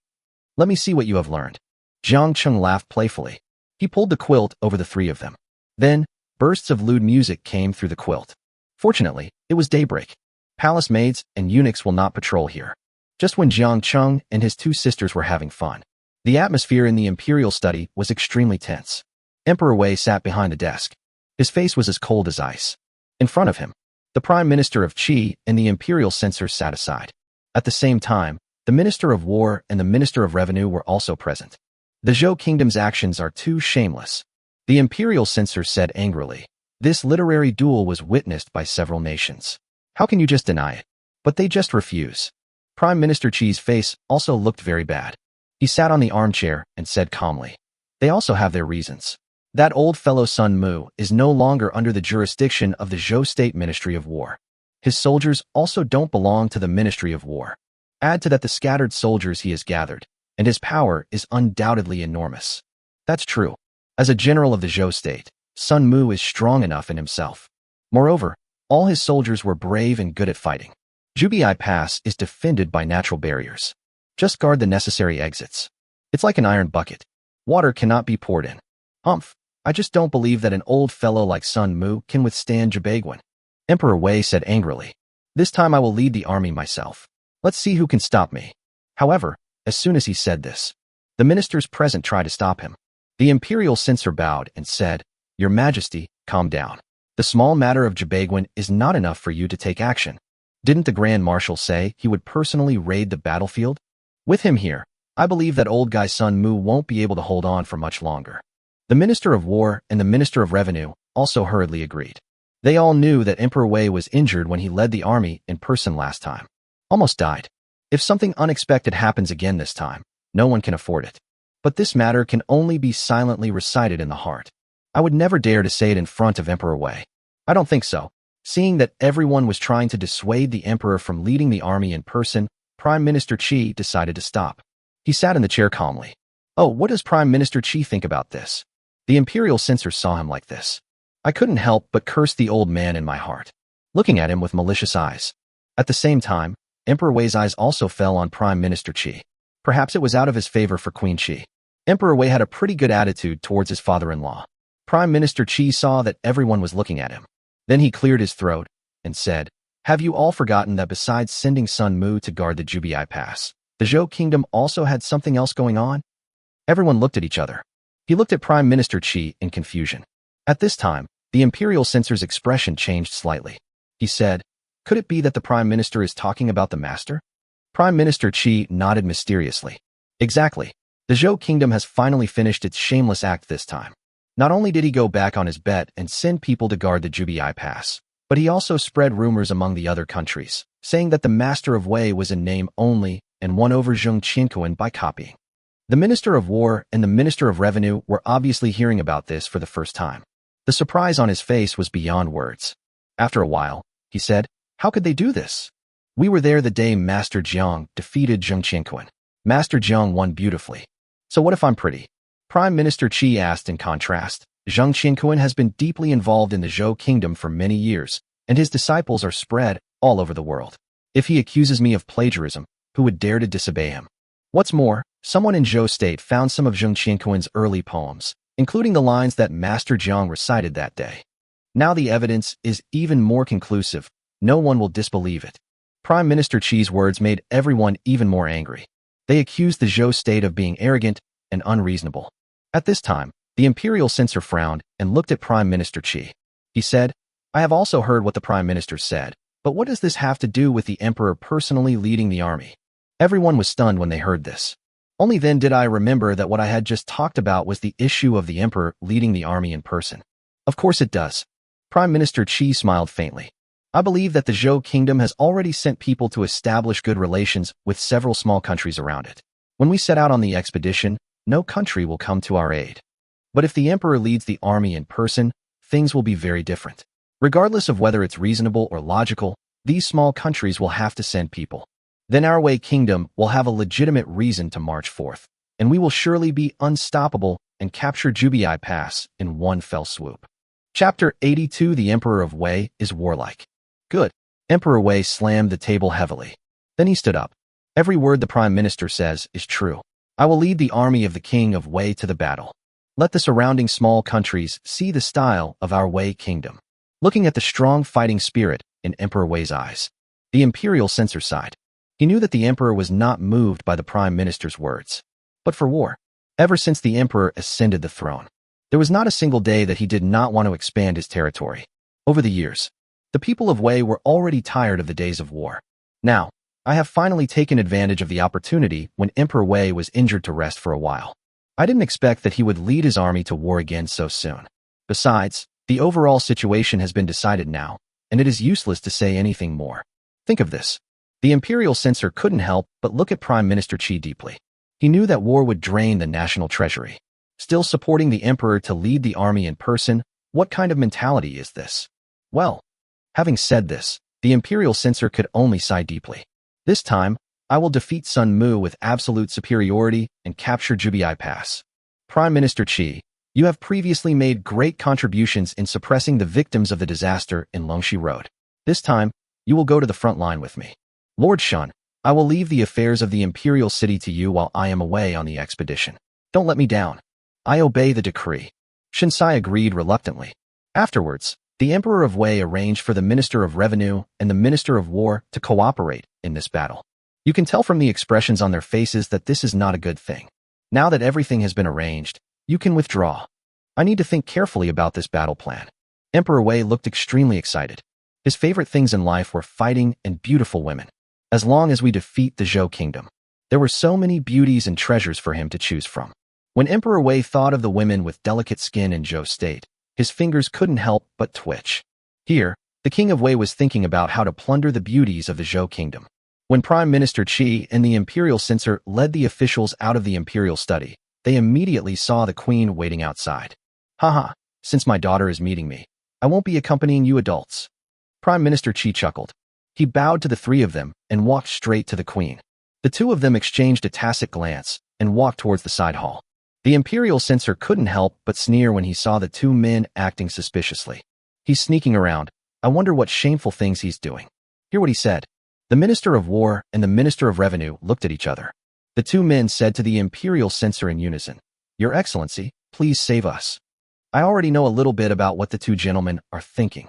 Let me see what you have learned. Jiang Cheng laughed playfully. He pulled the quilt over the three of them. Then, bursts of lewd music came through the quilt. Fortunately, it was daybreak. Palace maids and eunuchs will not patrol here. Just when Jiang Cheng and his two sisters were having fun. The atmosphere in the imperial study was extremely tense. Emperor Wei sat behind the desk. His face was as cold as ice. In front of him, the Prime Minister of Qi and the imperial censors sat aside. At the same time, the Minister of War and the Minister of Revenue were also present. The Zhou Kingdom's actions are too shameless. The imperial censor said angrily. This literary duel was witnessed by several nations. How can you just deny it? But they just refuse. Prime Minister Qi's face also looked very bad. He sat on the armchair and said calmly. They also have their reasons. That old fellow Sun Mu is no longer under the jurisdiction of the Zhou State Ministry of War. His soldiers also don't belong to the Ministry of War. Add to that the scattered soldiers he has gathered, and his power is undoubtedly enormous. That's true. As a general of the Zhou State, Sun Mu is strong enough in himself. Moreover, all his soldiers were brave and good at fighting. Zhubai Pass is defended by natural barriers. Just guard the necessary exits. It's like an iron bucket. Water cannot be poured in. Humph, I just don't believe that an old fellow like Sun Mu can withstand Jabagwan. Emperor Wei said angrily. This time I will lead the army myself. Let's see who can stop me. However, as soon as he said this, the ministers present tried to stop him. The imperial censor bowed and said, Your Majesty, calm down. The small matter of Jabagwan is not enough for you to take action. Didn't the Grand Marshal say he would personally raid the battlefield? With him here, I believe that old guy Sun Mu won't be able to hold on for much longer. The Minister of War and the Minister of Revenue also hurriedly agreed. They all knew that Emperor Wei was injured when he led the army in person last time. Almost died. If something unexpected happens again this time, no one can afford it. But this matter can only be silently recited in the heart. I would never dare to say it in front of Emperor Wei. I don't think so. Seeing that everyone was trying to dissuade the emperor from leading the army in person, Prime Minister Qi decided to stop. He sat in the chair calmly. Oh, what does Prime Minister Qi think about this? The imperial censor saw him like this. I couldn't help but curse the old man in my heart, looking at him with malicious eyes. At the same time, Emperor Wei's eyes also fell on Prime Minister Qi. Perhaps it was out of his favor for Queen Qi. Emperor Wei had a pretty good attitude towards his father-in-law. Prime Minister Qi saw that everyone was looking at him. Then he cleared his throat and said, Have you all forgotten that besides sending Sun Mu to guard the Zhubai Pass, the Zhou Kingdom also had something else going on? Everyone looked at each other. He looked at Prime Minister Qi in confusion. At this time, the imperial censor's expression changed slightly. He said, Could it be that the Prime Minister is talking about the master? Prime Minister Qi nodded mysteriously. Exactly. The Zhou Kingdom has finally finished its shameless act this time. Not only did he go back on his bet and send people to guard the Zhubai Pass, But he also spread rumors among the other countries, saying that the Master of Wei was in name only and won over Zheng Qianquan by copying. The Minister of War and the Minister of Revenue were obviously hearing about this for the first time. The surprise on his face was beyond words. After a while, he said, "How could they do this? We were there the day Master Jiang defeated Zheng Qianquan. Master Jiang won beautifully. So what if I'm pretty?" Prime Minister Qi asked in contrast. Zheng Qianquan has been deeply involved in the Zhou kingdom for many years, and his disciples are spread all over the world. If he accuses me of plagiarism, who would dare to disobey him? What's more, someone in Zhou State found some of Zheng Qianquan's early poems, including the lines that Master Jiang recited that day. Now the evidence is even more conclusive. No one will disbelieve it. Prime Minister Qi's words made everyone even more angry. They accused the Zhou State of being arrogant and unreasonable. At this time, the imperial censor frowned and looked at Prime Minister Qi. He said, "I have also heard what the Prime Minister said, but what does this have to do with the Emperor personally leading the army?" Everyone was stunned when they heard this. Only then did I remember that what I had just talked about was the issue of the Emperor leading the army in person. Of course it does. Prime Minister Qi smiled faintly. I believe that the Zhou kingdom has already sent people to establish good relations with several small countries around it. When we set out on the expedition, no country will come to our aid. But if the Emperor leads the army in person, things will be very different. Regardless of whether it's reasonable or logical, these small countries will have to send people. Then our Wei kingdom will have a legitimate reason to march forth, and we will surely be unstoppable and capture Jubiai Pass in one fell swoop. Chapter 82. The Emperor of Wei is warlike. Good. Emperor Wei slammed the table heavily. Then he stood up. Every word the Prime Minister says is true. I will lead the army of the King of Wei to the battle. Let the surrounding small countries see the style of our Wei kingdom. Looking at the strong fighting spirit in Emperor Wei's eyes, the imperial censor sighed. He knew that the emperor was not moved by the prime minister's words. But for war, ever since the emperor ascended the throne, there was not a single day that he did not want to expand his territory. Over the years, the people of Wei were already tired of the days of war. Now, I have finally taken advantage of the opportunity when Emperor Wei was injured to rest for a while. I didn't expect that he would lead his army to war again so soon. Besides, the overall situation has been decided now, and it is useless to say anything more. Think of this. The imperial censor couldn't help but look at Prime Minister Qi deeply. He knew that war would drain the national treasury. Still supporting the emperor to lead the army in person, what kind of mentality is this? Well, having said this, the imperial censor could only sigh deeply. This time, I will defeat Sun Mu with absolute superiority and capture Jubiai Pass. Prime Minister Qi, you have previously made great contributions in suppressing the victims of the disaster in Longxi Road. This time, you will go to the front line with me. Lord Shun, I will leave the affairs of the imperial city to you while I am away on the expedition. Don't let me down. I obey the decree. Shinsai agreed reluctantly. Afterwards, the Emperor of Wei arranged for the Minister of Revenue and the Minister of War to cooperate in this battle. You can tell from the expressions on their faces that this is not a good thing. Now that everything has been arranged, you can withdraw. I need to think carefully about this battle plan. Emperor Wei looked extremely excited. His favorite things in life were fighting and beautiful women. As long as we defeat the Zhou kingdom, there were so many beauties and treasures for him to choose from. When Emperor Wei thought of the women with delicate skin in Zhou State, his fingers couldn't help but twitch. Here, the King of Wei was thinking about how to plunder the beauties of the Zhou kingdom. When Prime Minister Qi and the imperial censor led the officials out of the imperial study, they immediately saw the queen waiting outside. Haha, since my daughter is meeting me, I won't be accompanying you adults. Prime Minister Qi chuckled. He bowed to the three of them and walked straight to the queen. The two of them exchanged a tacit glance and walked towards the side hall. The imperial censor couldn't help but sneer when he saw the two men acting suspiciously. He's sneaking around. I wonder what shameful things he's doing. Hear what he said. The Minister of War and the Minister of Revenue looked at each other. The two men said to the imperial censor in unison, Your Excellency, please save us. I already know a little bit about what the two gentlemen are thinking.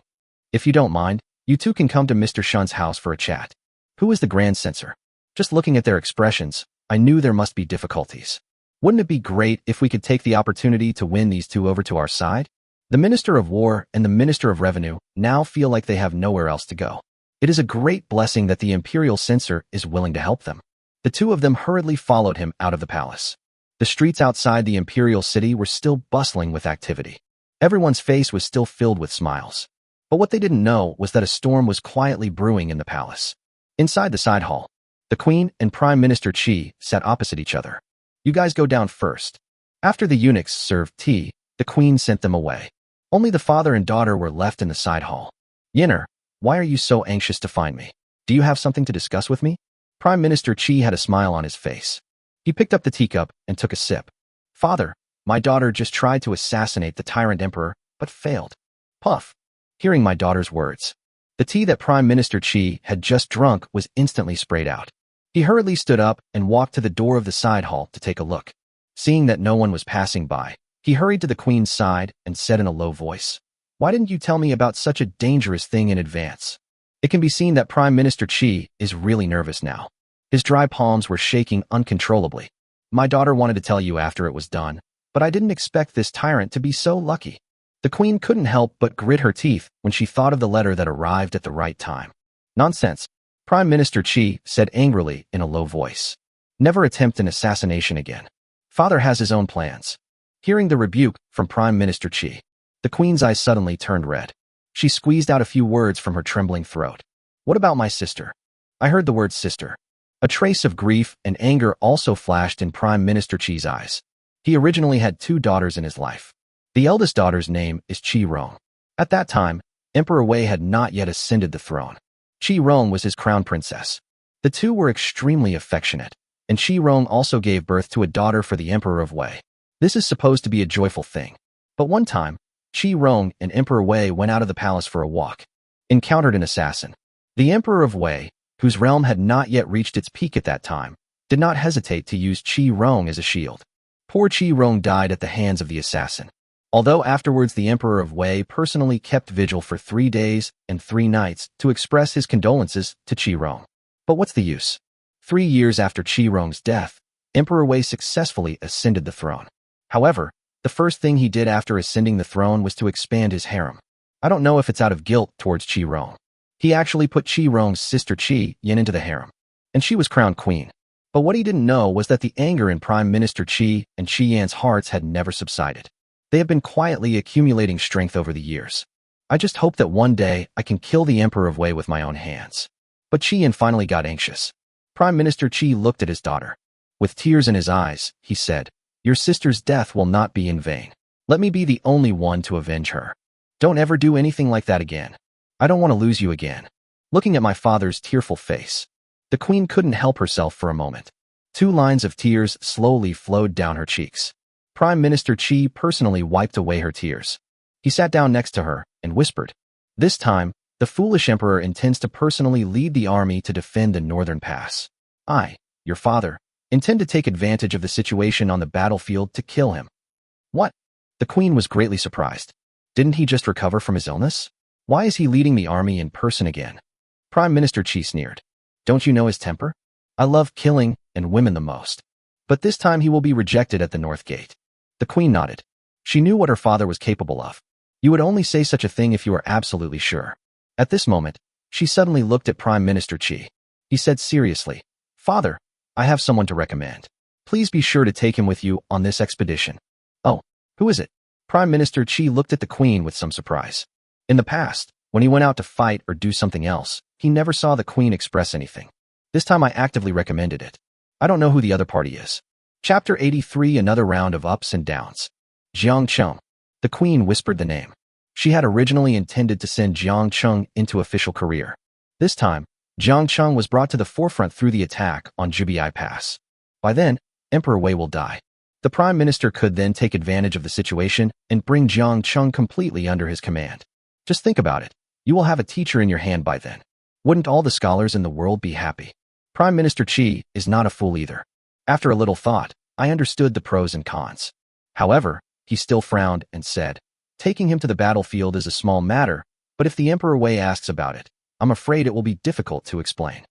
If you don't mind, you two can come to Mr. Shun's house for a chat. Who is the Grand Censor? Just looking at their expressions, I knew there must be difficulties. Wouldn't it be great if we could take the opportunity to win these two over to our side? The Minister of War and the Minister of Revenue now feel like they have nowhere else to go. It is a great blessing that the imperial censor is willing to help them. The two of them hurriedly followed him out of the palace. The streets outside the imperial city were still bustling with activity. Everyone's face was still filled with smiles. But what they didn't know was that a storm was quietly brewing in the palace. Inside the side hall, the queen and Prime Minister Qi sat opposite each other. You guys go down first. After the eunuchs served tea, the queen sent them away. Only the father and daughter were left in the side hall. Yinner, why are you so anxious to find me? Do you have something to discuss with me? Prime Minister Qi had a smile on his face. He picked up the teacup and took a sip. Father, my daughter just tried to assassinate the tyrant emperor, but failed. Puff. Hearing my daughter's words, the tea that Prime Minister Qi had just drunk was instantly sprayed out. He hurriedly stood up and walked to the door of the side hall to take a look. Seeing that no one was passing by, he hurried to the queen's side and said in a low voice, "Why didn't you tell me about such a dangerous thing in advance?" It can be seen that Prime Minister Qi is really nervous now. His dry palms were shaking uncontrollably. My daughter wanted to tell you after it was done, but I didn't expect this tyrant to be so lucky. The queen couldn't help but grit her teeth when she thought of the letter that arrived at the right time. Nonsense, Prime Minister Qi said angrily in a low voice. Never attempt an assassination again. Father has his own plans. Hearing the rebuke from Prime Minister Qi, the queen's eyes suddenly turned red. She squeezed out a few words from her trembling throat. What about my sister? I heard the word sister. A trace of grief and anger also flashed in Prime Minister Qi's eyes. He originally had 2 daughters in his life. The eldest daughter's name is Qi Rong. At that time, Emperor Wei had not yet ascended the throne. Qi Rong was his crown princess. The two were extremely affectionate, and Qi Rong also gave birth to a daughter for the Emperor of Wei. This is supposed to be a joyful thing. But one time, Qi Rong and Emperor Wei went out of the palace for a walk, encountered an assassin. The Emperor of Wei, whose realm had not yet reached its peak at that time, did not hesitate to use Qi Rong as a shield. Poor Qi Rong died at the hands of the assassin. Although afterwards the Emperor of Wei personally kept vigil for 3 days and 3 nights to express his condolences to Qi Rong. But what's the use? 3 years after Qi Rong's death, Emperor Wei successfully ascended the throne. However, the first thing he did after ascending the throne was to expand his harem. I don't know if it's out of guilt towards Qi Rong. He actually put Qi Rong's sister Qi Yan into the harem, and she was crowned queen. But what he didn't know was that the anger in Prime Minister Qi and Qi Yan's hearts had never subsided. They have been quietly accumulating strength over the years. I just hope that one day I can kill the Emperor of Wei with my own hands. But Qi Yan finally got anxious. Prime Minister Qi looked at his daughter. With tears in his eyes, he said, "Your sister's death will not be in vain. Let me be the only one to avenge her. Don't ever do anything like that again. I don't want to lose you again." Looking at my father's tearful face, the queen couldn't help herself for a moment. 2 lines of tears slowly flowed down her cheeks. Prime Minister Qi personally wiped away her tears. He sat down next to her and whispered, "This time, the foolish emperor intends to personally lead the army to defend the northern pass. I, your father, intend to take advantage of the situation on the battlefield to kill him." What? The queen was greatly surprised. Didn't he just recover from his illness? Why is he leading the army in person again? Prime Minister Qi sneered. Don't you know his temper? I love killing and women the most. But this time he will be rejected at the North Gate. The queen nodded. She knew what her father was capable of. You would only say such a thing if you were absolutely sure. At this moment, she suddenly looked at Prime Minister Qi. He said seriously, "Father, I have someone to recommend. Please be sure to take him with you on this expedition." Oh, who is it? Prime Minister Qi looked at the queen with some surprise. In the past, when he went out to fight or do something else, he never saw the queen express anything. This time I actively recommended it. I don't know who the other party is. Chapter 83. Another round of ups and downs. Jiang Cheng. The queen whispered the name. She had originally intended to send Jiang Cheng into official career. This time, Jiang Cheng was brought to the forefront through the attack on Jubiai Pass. By then, Emperor Wei will die. The prime minister could then take advantage of the situation and bring Jiang Cheng completely under his command. Just think about it. You will have a teacher in your hand by then. Wouldn't all the scholars in the world be happy? Prime Minister Qi is not a fool either. After a little thought, I understood the pros and cons. However, he still frowned and said, taking him to the battlefield is a small matter, but if the Emperor Wei asks about it, I'm afraid it will be difficult to explain.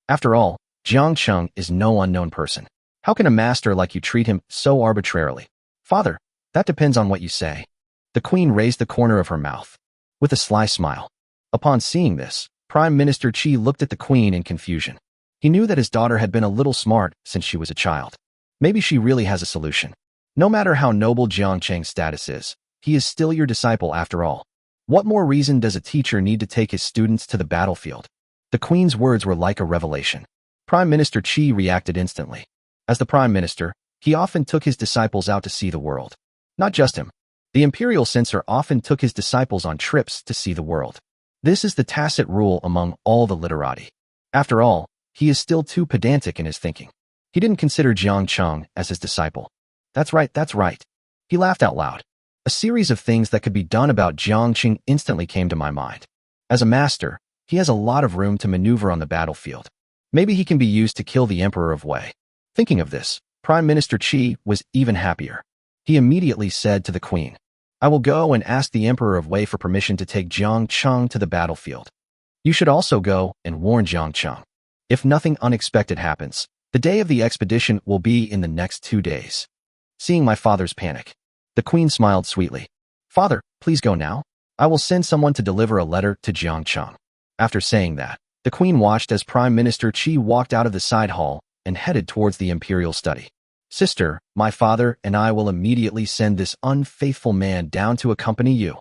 After all, Jiang Cheng is no unknown person. How can a master like you treat him so arbitrarily? Father, that depends on what you say. The queen raised the corner of her mouth with a sly smile. Upon seeing this, Prime Minister Qi looked at the queen in confusion. He knew that his daughter had been a little smart since she was a child. Maybe she really has a solution. No matter how noble Jiang Cheng's status is, he is still your disciple after all. What more reason does a teacher need to take his students to the battlefield? The Queen's words were like a revelation. Prime Minister Qi reacted instantly. As the Prime Minister, he often took his disciples out to see the world. Not just him. The imperial censor often took his disciples on trips to see the world. This is the tacit rule among all the literati. After all, he is still too pedantic in his thinking. He didn't consider Jiang Cheng as his disciple. That's right, that's right. He laughed out loud. A series of things that could be done about Jiang Cheng instantly came to my mind. As a master, he has a lot of room to maneuver on the battlefield. Maybe he can be used to kill the Emperor of Wei. Thinking of this, Prime Minister Qi was even happier. He immediately said to the Queen, I will go and ask the Emperor of Wei for permission to take Jiang Cheng to the battlefield. You should also go and warn Jiang Cheng. If nothing unexpected happens, the day of the expedition will be in the next 2 days. Seeing my father's panic, the Queen smiled sweetly. Father, please go now. I will send someone to deliver a letter to Jiang Cheng. After saying that, the Queen watched as Prime Minister Qi walked out of the side hall and headed towards the imperial study. Sister, my father and I will immediately send this unfaithful man down to accompany you.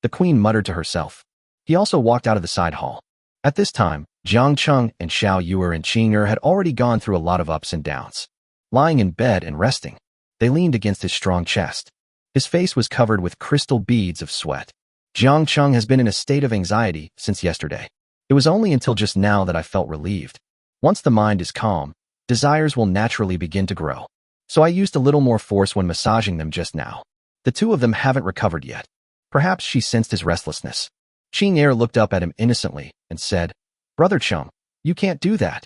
The Queen muttered to herself. He also walked out of the side hall. At this time, Jiang Cheng and Xiao Yuer and Qing Er had already gone through a lot of ups and downs. Lying in bed and resting, they leaned against his strong chest. His face was covered with crystal beads of sweat. Jiang Cheng has been in a state of anxiety since yesterday. It was only until just now that I felt relieved. Once the mind is calm, desires will naturally begin to grow. So I used a little more force when massaging them just now. The two of them haven't recovered yet. Perhaps she sensed his restlessness. Qing Er looked up at him innocently and said, Brother Cheng, you can't do that.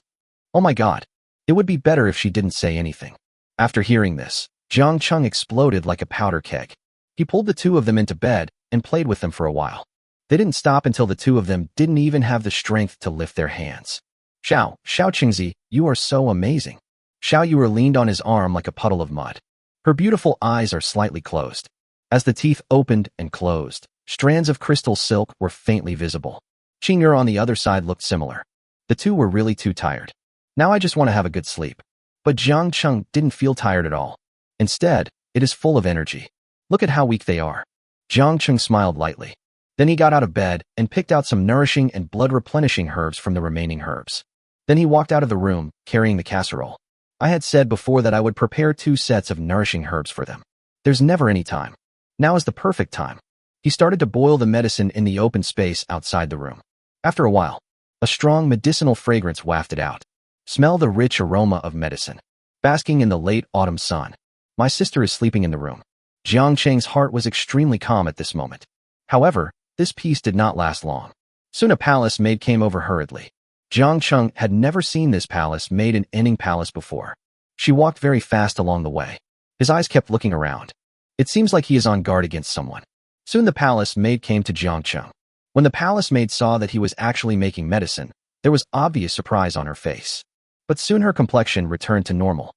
Oh my God. It would be better if she didn't say anything. After hearing this, Jiang Cheng exploded like a powder keg. He pulled the two of them into bed and played with them for a while. They didn't stop until the two of them didn't even have the strength to lift their hands. Xiao Qingzi, you are so amazing. Xiao Yuer leaned on his arm like a puddle of mud. Her beautiful eyes are slightly closed. As the teeth opened and closed, strands of crystal silk were faintly visible. Qing Er on the other side looked similar. The two were really too tired. Now I just want to have a good sleep. But Jiang Cheng didn't feel tired at all. Instead, it is full of energy. Look at how weak they are. Jiang Cheng smiled lightly. Then he got out of bed and picked out some nourishing and blood-replenishing herbs from the remaining herbs. Then he walked out of the room, carrying the casserole. I had said before that I would prepare 2 sets of nourishing herbs for them. There's never any time. Now is the perfect time. He started to boil the medicine in the open space outside the room. After a while, a strong medicinal fragrance wafted out. Smell the rich aroma of medicine. Basking in the late autumn sun. My sister is sleeping in the room. Jiang Cheng's heart was extremely calm at this moment. However, this peace did not last long. Soon a palace maid came over hurriedly. Jiang Cheng had never seen this palace maid in any palace before. She walked very fast along the way. His eyes kept looking around. It seems like he is on guard against someone. Soon the palace maid came to Jiang Cheng. When the palace maid saw that he was actually making medicine, there was obvious surprise on her face. But soon her complexion returned to normal.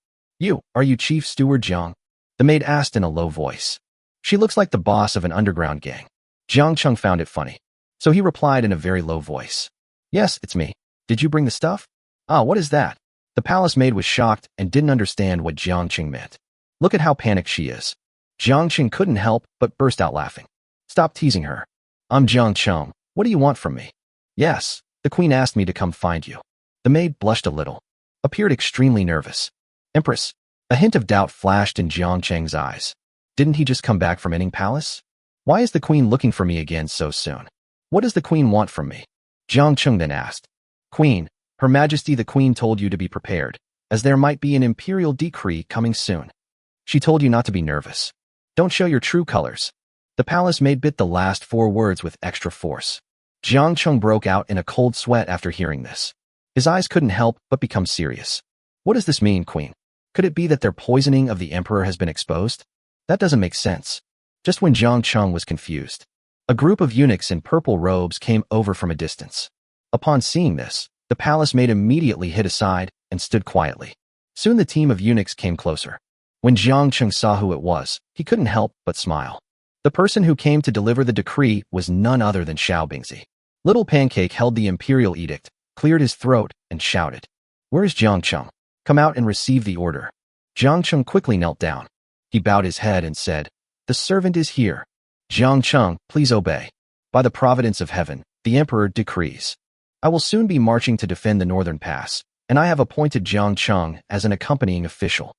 Are you Chief Steward Jiang? The maid asked in a low voice. She looks like the boss of an underground gang. Jiang Cheng found it funny. So he replied in a very low voice. Yes, it's me. Did you bring the stuff? Ah, what is that? The palace maid was shocked and didn't understand what Jiang Cheng meant. Look at how panicked she is. Jiang Cheng couldn't help but burst out laughing. Stop teasing her. I'm Jiang Cheng. What do you want from me? Yes, the queen asked me to come find you. The maid blushed a little. Appeared extremely nervous. Empress. A hint of doubt flashed in Jiang Cheng's eyes. Didn't he just come back from Inning Palace? Why is the queen looking for me again so soon? What does the queen want from me? Jiang Cheng then asked. Queen, Her Majesty the Queen told you to be prepared, as there might be an imperial decree coming soon. She told you not to be nervous. Don't show your true colors. The palace maid bit the last 4 words with extra force. Jiang Cheng broke out in a cold sweat after hearing this. His eyes couldn't help but become serious. What does this mean, Queen? Could it be that their poisoning of the emperor has been exposed? That doesn't make sense. Just when Jiang Cheng was confused, a group of eunuchs in purple robes came over from a distance. Upon seeing this, the palace maid immediately hid aside and stood quietly. Soon the team of eunuchs came closer. When Jiang Cheng saw who it was, he couldn't help but smile. The person who came to deliver the decree was none other than Xiao Bingzi. Little Pancake held the imperial edict, cleared his throat, and shouted, "Where is Jiang Cheng? Come out and receive the order." Jiang Cheng quickly knelt down. He bowed his head and said, "The servant is here. Jiang Cheng, please obey." By the providence of heaven, the emperor decrees. I will soon be marching to defend the northern pass, and I have appointed Jiang Cheng as an accompanying official.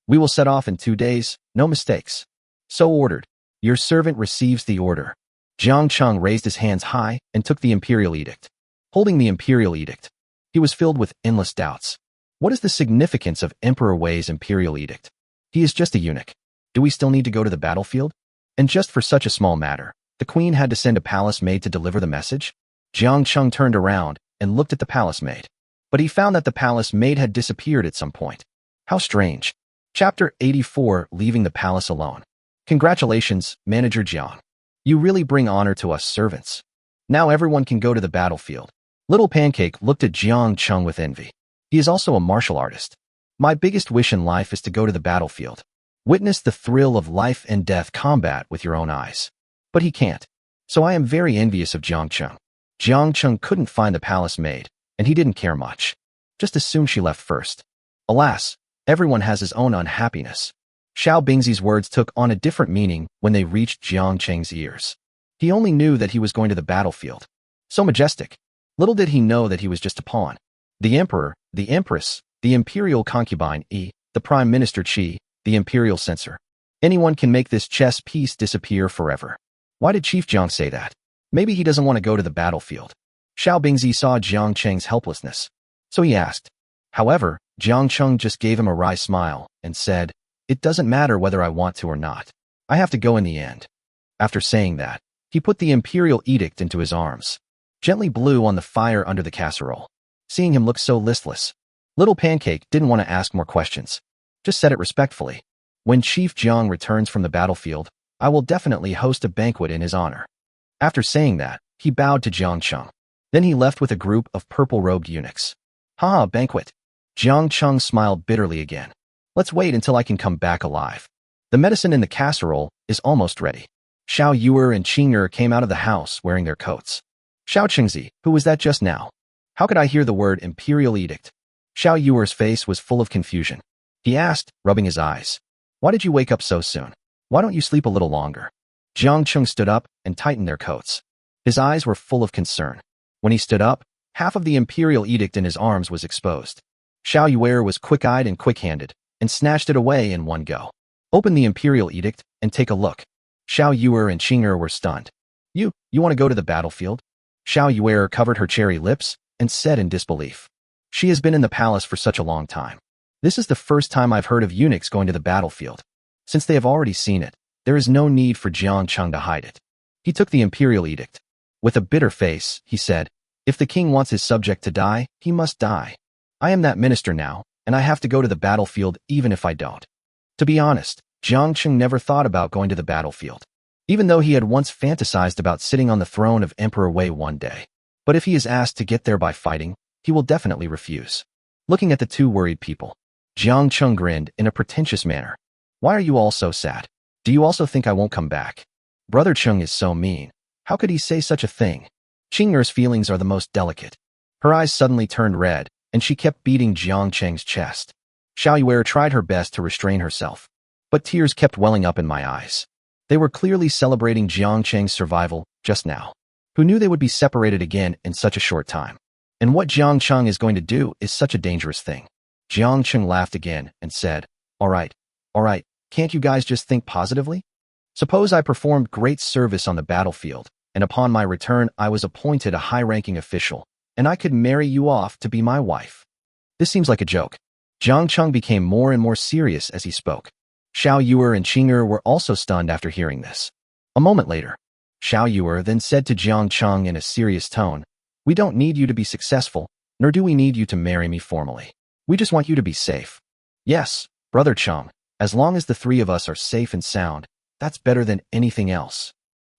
We will set off in 2 days, no mistakes. So ordered. Your servant receives the order. Jiang Cheng raised his hands high and took the imperial edict. Holding the imperial edict, he was filled with endless doubts. What is the significance of Emperor Wei's imperial edict? He is just a eunuch. Do we still need to go to the battlefield? And just for such a small matter, the queen had to send a palace maid to deliver the message? Jiang Cheng turned around and looked at the palace maid. But he found that the palace maid had disappeared at some point. How strange. Chapter 84, Leaving the Palace Alone. Congratulations, Manager Jiang. You really bring honor to us servants. Now everyone can go to the battlefield. Little Pancake looked at Jiang Cheng with envy. He is also a martial artist. My biggest wish in life is to go to the battlefield. Witness the thrill of life and death combat with your own eyes. But he can't. So I am very envious of Jiang Cheng. Jiang Cheng couldn't find the palace maid, and he didn't care much. Just assume she left first. Alas, everyone has his own unhappiness. Xiao Bingzi's words took on a different meaning when they reached Jiang Cheng's ears. He only knew that he was going to the battlefield. So majestic. Little did he know that he was just a pawn. The emperor, the empress, the imperial concubine the prime minister Qi, the imperial censor. Anyone can make this chess piece disappear forever. Why did Chief Jiang say that? Maybe he doesn't want to go to the battlefield. Xiao Bingzi saw Jiang Cheng's helplessness. So he asked. However, Jiang Cheng just gave him a wry smile and said, "It doesn't matter whether I want to or not. I have to go in the end." After saying that, he put the imperial edict into his arms. Gently blew on the fire under the casserole. Seeing him look so listless, Little Pancake didn't want to ask more questions. Just said it respectfully. When Chief Jiang returns from the battlefield, I will definitely host a banquet in his honor. After saying that, he bowed to Jiang Cheng. Then he left with a group of purple-robed eunuchs. Ha, banquet. Jiang Cheng smiled bitterly again. Let's wait until I can come back alive. The medicine in the casserole is almost ready. Xiao Yuer and Qing'er came out of the house wearing their coats. Xiao Qingzi, who was that just now? How could I hear the word imperial edict? Xiao Yuer's face was full of confusion. He asked, rubbing his eyes. Why did you wake up so soon? Why don't you sleep a little longer? Jiang Cheng stood up and tightened their coats. His eyes were full of concern. When he stood up, half of the imperial edict in his arms was exposed. Xiao Yuer was quick-eyed and quick-handed, and snatched it away in one go. Open the imperial edict and take a look. Xiao Yuer and Qing'er were stunned. You want to go to the battlefield? Xiao Yuer covered her cherry lips and said in disbelief. She has been in the palace for such a long time. This is the first time I've heard of eunuchs going to the battlefield. Since they have already seen it, there is no need for Jiang Cheng to hide it. He took the imperial edict. With a bitter face, he said, if the king wants his subject to die, he must die. I am that minister now, and I have to go to the battlefield even if I don't. To be honest, Jiang Cheng never thought about going to the battlefield, even though he had once fantasized about sitting on the throne of Emperor Wei one day. But if he is asked to get there by fighting, he will definitely refuse. Looking at the two worried people, Jiang Cheng grinned in a pretentious manner. Why are you all so sad? Do you also think I won't come back? Brother Cheng is so mean. How could he say such a thing? Qing'er's feelings are the most delicate. Her eyes suddenly turned red, and she kept beating Jiang Cheng's chest. Xiao Yuer tried her best to restrain herself, but tears kept welling up in my eyes. They were clearly celebrating Jiang Cheng's survival just now. Who knew they would be separated again in such a short time? And what Jiang Cheng is going to do is such a dangerous thing. Jiang Cheng laughed again and said, all right, can't you guys just think positively? Suppose I performed great service on the battlefield, and upon my return I was appointed a high-ranking official, and I could marry you off to be my wife. This seems like a joke. Jiang Cheng became more and more serious as he spoke. Xiao Yuer and Qing'er were also stunned after hearing this. A moment later, Xiao Yuer then said to Jiang Cheng in a serious tone, we don't need you to be successful, nor do we need you to marry me formally. We just want you to be safe. Yes, Brother Cheng, as long as the three of us are safe and sound, that's better than anything else.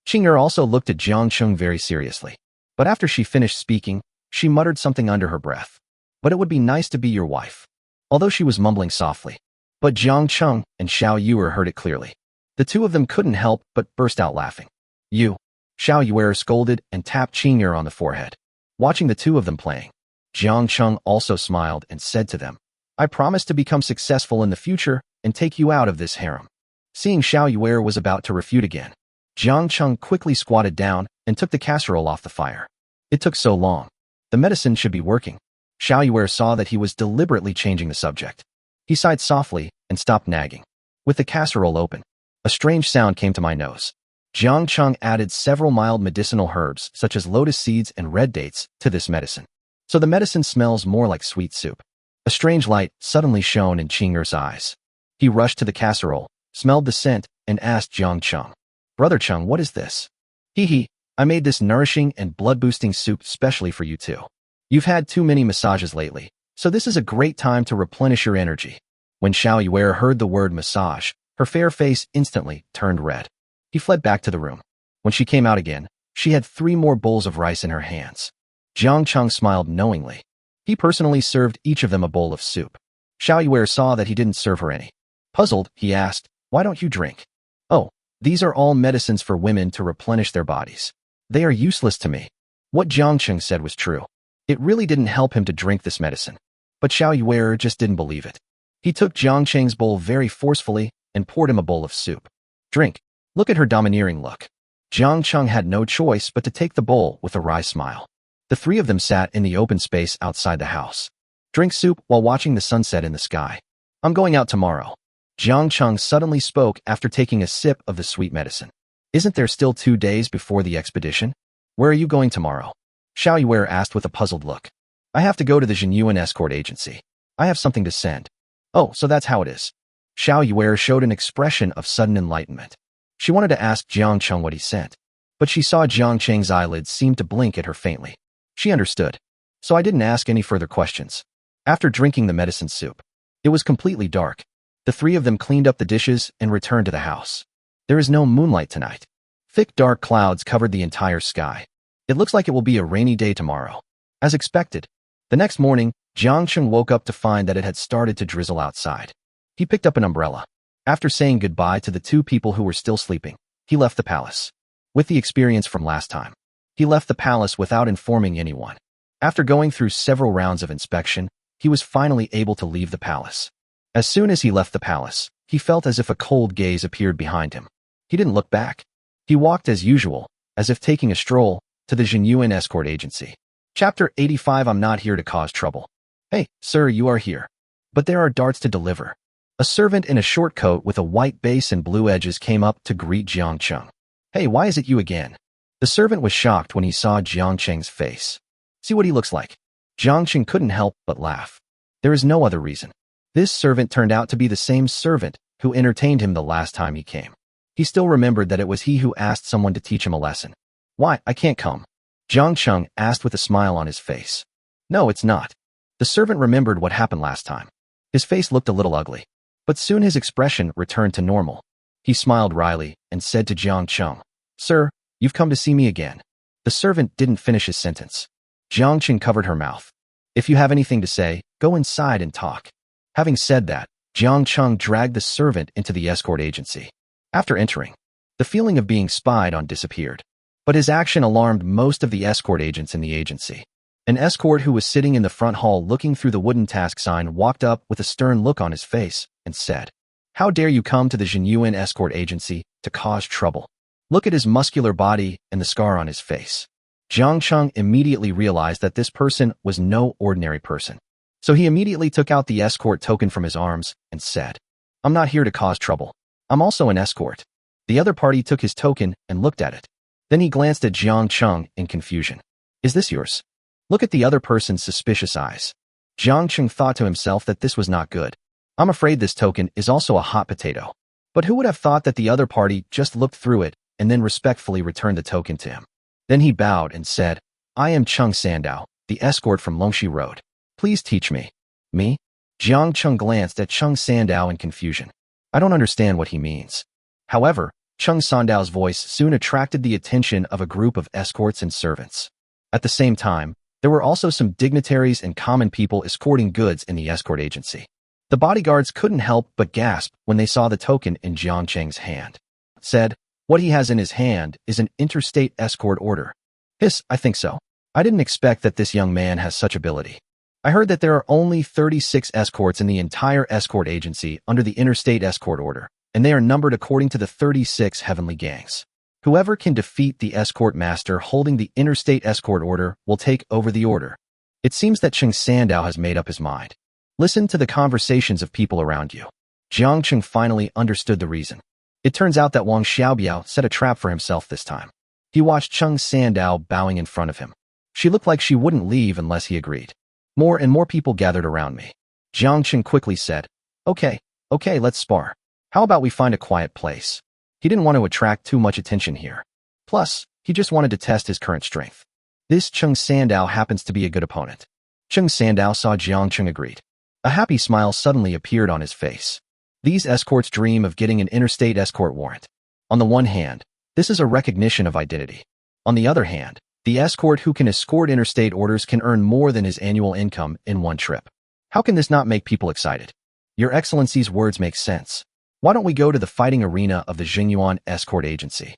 Qing'er also looked at Jiang Cheng very seriously. But after she finished speaking, she muttered something under her breath. But it would be nice to be your wife. Although she was mumbling softly. But Jiang Cheng and Xiao Yuer heard it clearly. The two of them couldn't help but burst out laughing. You, Xiao Yuer scolded and tapped Qing'er on the forehead. Watching the two of them playing, Jiang Cheng also smiled and said to them, I promise to become successful in the future and take you out of this harem. Seeing Xiao Yuer was about to refute again, Jiang Cheng quickly squatted down and took the casserole off the fire. It took so long. The medicine should be working. Xiao Yuer saw that he was deliberately changing the subject. He sighed softly and stopped nagging. With the casserole open, a strange sound came to my nose. Jiang Cheng added several mild medicinal herbs, such as lotus seeds and red dates, to this medicine. So the medicine smells more like sweet soup. A strange light suddenly shone in Qing'er's eyes. He rushed to the casserole, smelled the scent, and asked Jiang Cheng, "Brother Cheng, what is this?" "Hee, I made this nourishing and blood-boosting soup specially for you too. You've had too many massages lately, so this is a great time to replenish your energy." When Xiao Yuer heard the word massage, her fair face instantly turned red. He fled back to the room. When she came out again, she had 3 more bowls of rice in her hands. Jiang Cheng smiled knowingly. He personally served each of them a bowl of soup. Xiao Yuer saw that he didn't serve her any. Puzzled, he asked, "Why don't you drink?" "Oh, these are all medicines for women to replenish their bodies. They are useless to me." What Jiang Cheng said was true. It really didn't help him to drink this medicine. But Xiao Yuer just didn't believe it. He took Jiang Cheng's bowl very forcefully and poured him a bowl of soup. "Drink." Look at her domineering look. Jiang Cheng had no choice but to take the bowl with a wry smile. The 3 of them sat in the open space outside the house. Drink soup while watching the sunset in the sky. "I'm going out tomorrow." Jiang Cheng suddenly spoke after taking a sip of the sweet medicine. "Isn't there still 2 days before the expedition? Where are you going tomorrow?" Xiao Yuer asked with a puzzled look. "I have to go to the Jinyuan escort agency. I have something to send." "Oh, so that's how it is." Xiao Yuer showed an expression of sudden enlightenment. She wanted to ask Jiang Cheng what he sent, but she saw Jiang Cheng's eyelids seem to blink at her faintly. She understood, so I didn't ask any further questions. After drinking the medicine soup, it was completely dark. The 3 of them cleaned up the dishes and returned to the house. There is no moonlight tonight. Thick dark clouds covered the entire sky. It looks like it will be a rainy day tomorrow. As expected, the next morning, Jiang Cheng woke up to find that it had started to drizzle outside. He picked up an umbrella. After saying goodbye to the 2 people who were still sleeping, he left the palace. With the experience from last time, he left the palace without informing anyone. After going through several rounds of inspection, he was finally able to leave the palace. As soon as he left the palace, he felt as if a cold gaze appeared behind him. He didn't look back. He walked as usual, as if taking a stroll, to the Jinyuan escort agency. Chapter 85. I'm not here to cause trouble. "Hey, sir, you are here. But there are darts to deliver." A servant in a short coat with a white base and blue edges came up to greet Jiang Cheng. "Hey, why is it you again?" The servant was shocked when he saw Jiang Cheng's face. "See what he looks like." Jiang Cheng couldn't help but laugh. There is no other reason. This servant turned out to be the same servant who entertained him the last time he came. He still remembered that it was he who asked someone to teach him a lesson. "Why, I can't come?" Jiang Cheng asked with a smile on his face. "No, it's not." The servant remembered what happened last time. His face looked a little ugly. But soon his expression returned to normal. He smiled wryly and said to Jiang Cheng, "Sir, you've come to see me again." The servant didn't finish his sentence. Jiang Cheng covered her mouth. "If you have anything to say, go inside and talk." Having said that, Jiang Cheng dragged the servant into the escort agency. After entering, the feeling of being spied on disappeared. But his action alarmed most of the escort agents in the agency. An escort who was sitting in the front hall looking through the wooden task sign walked up with a stern look on his face and said, "How dare you come to the Jinyuan escort agency to cause trouble? Look at his muscular body and the scar on his face." Jiang Cheng immediately realized that this person was no ordinary person. So he immediately took out the escort token from his arms and said, "I'm not here to cause trouble. I'm also an escort." The other party took his token and looked at it. Then he glanced at Jiang Cheng in confusion. "Is this yours?" Look at the other person's suspicious eyes. Jiang Cheng thought to himself that this was not good. I'm afraid this token is also a hot potato. But who would have thought that the other party just looked through it and then respectfully returned the token to him? Then he bowed and said, "I am Cheng Sandao, the escort from Longxi Road. Please teach me." "Me?" Jiang Cheng glanced at Cheng Sandao in confusion. I don't understand what he means. However, Cheng Sandao's voice soon attracted the attention of a group of escorts and servants. At the same time, there were also some dignitaries and common people escorting goods in the escort agency. The bodyguards couldn't help but gasp when they saw the token in Jiang Cheng's hand. Said, "What he has in his hand is an interstate escort order." "Hiss, I think so. I didn't expect that this young man has such ability. I heard that there are only 36 escorts in the entire escort agency under the interstate escort order, and they are numbered according to the 36 heavenly gangs. Whoever can defeat the escort master holding the interstate escort order will take over the order. It seems that Cheng Sandao has made up his mind. Listen to the conversations of people around you. Jiang Cheng finally understood the reason. It turns out that Wang Xiaobiao set a trap for himself this time. He watched Cheng Sandao bowing in front of him. She looked like she wouldn't leave unless he agreed. More and more people gathered around me. Jiang Cheng quickly said, Okay, let's spar. How about we find a quiet place? He didn't want to attract too much attention here. Plus, he just wanted to test his current strength. This Cheng Sandao happens to be a good opponent. Cheng Sandao saw Jiang Cheng agreed. A happy smile suddenly appeared on his face. These escorts dream of getting an interstate escort warrant. On the one hand, this is a recognition of identity. On the other hand, the escort who can escort interstate orders can earn more than his annual income in one trip. How can this not make people excited? Your Excellency's words make sense. Why don't we go to the fighting arena of the Xingyuan Escort Agency?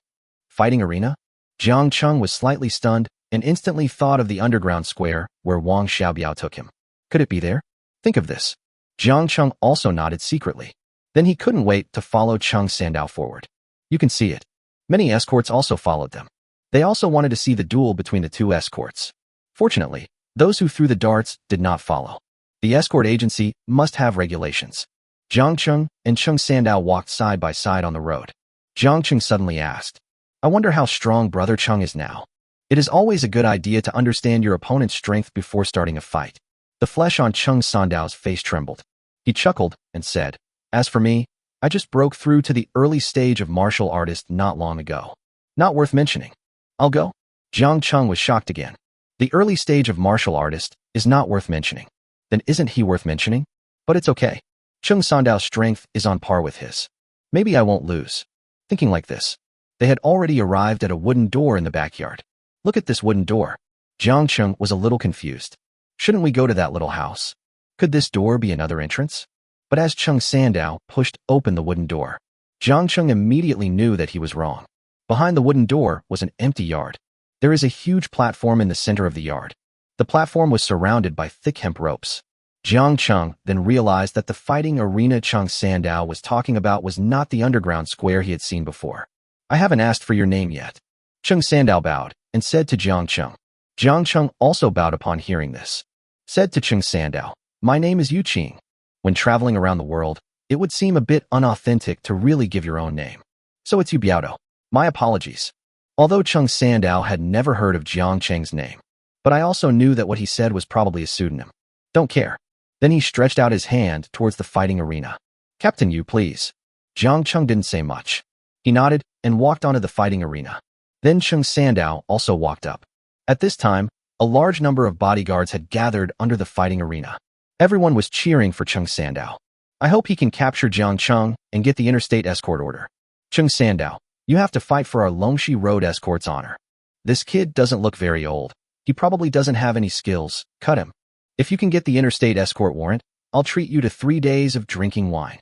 Fighting arena? Jiang Cheng was slightly stunned and instantly thought of the underground square where Wang Xiaobiao took him. Could it be there? Think of this. Jiang Cheng also nodded secretly. Then he couldn't wait to follow Cheng Sandao forward. You can see it. Many escorts also followed them. They also wanted to see the duel between the two escorts. Fortunately, those who threw the darts did not follow. The escort agency must have regulations. Jiang Cheng and Cheng Sandao walked side by side on the road. Jiang Cheng suddenly asked, I wonder how strong Brother Cheng is now. It is always a good idea to understand your opponent's strength before starting a fight. The flesh on Cheng Sandao's face trembled. He chuckled and said, As for me, I just broke through to the early stage of martial artist not long ago. Not worth mentioning. I'll go. Jiang Cheng was shocked again. The early stage of martial artist is not worth mentioning. Then isn't he worth mentioning? But it's okay. Cheng Sandao's strength is on par with his. Maybe I won't lose. Thinking like this, they had already arrived at a wooden door in the backyard. Look at this wooden door. Jiang Cheng was a little confused. Shouldn't we go to that little house? Could this door be another entrance? But as Cheng Sandao pushed open the wooden door, Jiang Cheng immediately knew that he was wrong. Behind the wooden door was an empty yard. There is a huge platform in the center of the yard. The platform was surrounded by thick hemp ropes. Jiang Cheng then realized that the fighting arena Cheng Sandao was talking about was not the underground square he had seen before. I haven't asked for your name yet. Cheng Sandao bowed and said to Jiang Cheng. Jiang Cheng also bowed upon hearing this. Said to Cheng Sandao, My name is Yu Qing. When traveling around the world, it would seem a bit unauthentic to really give your own name. So it's Yu Biaodou. My apologies. Although Cheng Sandao had never heard of Jiang Cheng's name, but I also knew that what he said was probably a pseudonym. Don't care. Then he stretched out his hand towards the fighting arena. Captain Yu, please. Jiang Cheng didn't say much. He nodded and walked onto the fighting arena. Then Cheng Sandao also walked up. At this time, a large number of bodyguards had gathered under the fighting arena. Everyone was cheering for Cheng Sandao. I hope he can capture Jiang Cheng and get the interstate escort order. Cheng Sandao, you have to fight for our Longxi Road escort's honor. This kid doesn't look very old. He probably doesn't have any skills. Cut him. If you can get the interstate escort warrant, I'll treat you to 3 days of drinking wine.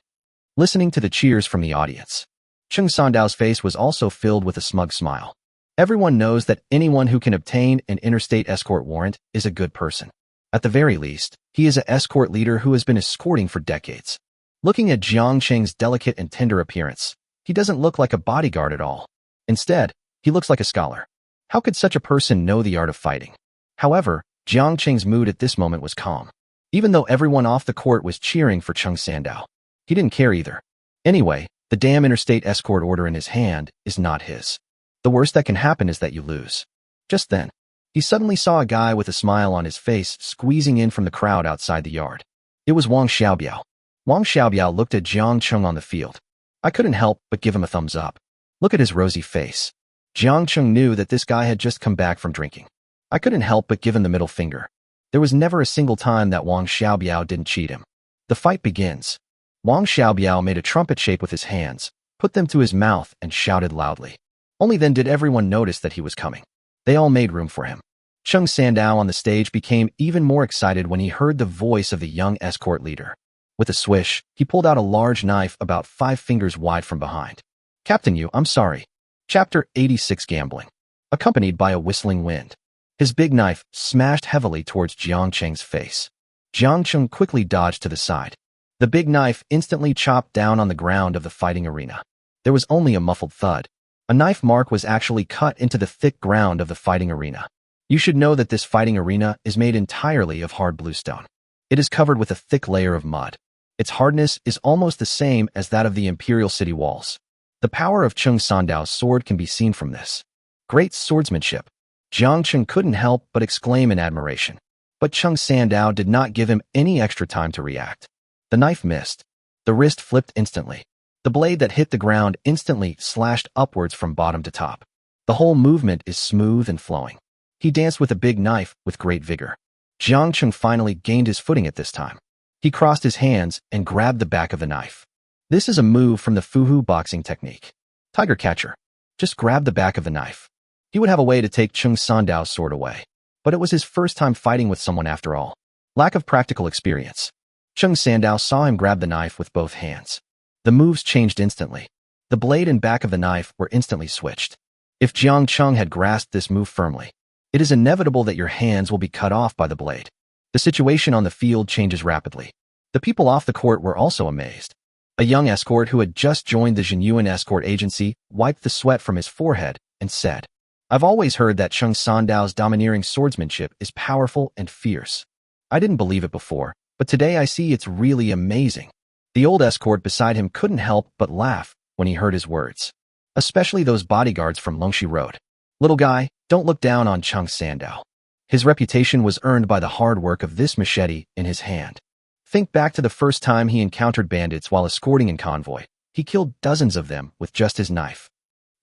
Listening to the cheers from the audience, Cheng Sandao's face was also filled with a smug smile. Everyone knows that anyone who can obtain an interstate escort warrant is a good person. At the very least, he is an escort leader who has been escorting for decades. Looking at Jiang Cheng's delicate and tender appearance, he doesn't look like a bodyguard at all. Instead, he looks like a scholar. How could such a person know the art of fighting? However, Jiang Cheng's mood at this moment was calm. Even though everyone off the court was cheering for Cheng Sandao, he didn't care either. Anyway, the damn interstate escort order in his hand is not his. The worst that can happen is that you lose. Just then, he suddenly saw a guy with a smile on his face squeezing in from the crowd outside the yard. It was Wang Xiaobiao. Wang Xiaobiao looked at Jiang Cheng on the field. I couldn't help but give him a thumbs up. Look at his rosy face. Jiang Cheng knew that this guy had just come back from drinking. I couldn't help but give him the middle finger. There was never a single time that Wang Xiaobiao didn't cheat him. The fight begins. Wang Xiaobiao made a trumpet shape with his hands, put them to his mouth, and shouted loudly. Only then did everyone notice that he was coming. They all made room for him. Cheng Sandao on the stage became even more excited when he heard the voice of the young escort leader. With a swish, he pulled out a large knife about 5 fingers wide from behind. Captain Yu, I'm sorry. Chapter 86 Gambling. Accompanied by a whistling wind. His big knife smashed heavily towards Jiang Cheng's face. Jiang Cheng quickly dodged to the side. The big knife instantly chopped down on the ground of the fighting arena. There was only a muffled thud. A knife mark was actually cut into the thick ground of the fighting arena. You should know that this fighting arena is made entirely of hard bluestone. It is covered with a thick layer of mud. Its hardness is almost the same as that of the Imperial City walls. The power of Chung Sandao's sword can be seen from this. Great swordsmanship. Jiang Cheng couldn't help but exclaim in admiration. But Chung Sandao did not give him any extra time to react. The knife missed. The wrist flipped instantly. The blade that hit the ground instantly slashed upwards from bottom to top. The whole movement is smooth and flowing. He danced with a big knife with great vigor. Jiang Cheng finally gained his footing at this time. He crossed his hands and grabbed the back of the knife. This is a move from the Fuhu boxing technique. Tiger catcher. Just grab the back of the knife. He would have a way to take Chung Sandao's sword away. But it was his first time fighting with someone after all. Lack of practical experience. Chung Sandao saw him grab the knife with both hands. The moves changed instantly. The blade and back of the knife were instantly switched. If Jiang Cheng had grasped this move firmly, it is inevitable that your hands will be cut off by the blade. The situation on the field changes rapidly. The people off the court were also amazed. A young escort who had just joined the Jinyuan escort agency wiped the sweat from his forehead and said, "I've always heard that Chung Sandao's domineering swordsmanship is powerful and fierce. I didn't believe it before, but today I see it's really amazing." The old escort beside him couldn't help but laugh when he heard his words. Especially those bodyguards from Longxi Road. "Little guy, don't look down on Chung Sandao. His reputation was earned by the hard work of this machete in his hand. Think back to the first time he encountered bandits while escorting in convoy. He killed dozens of them with just his knife.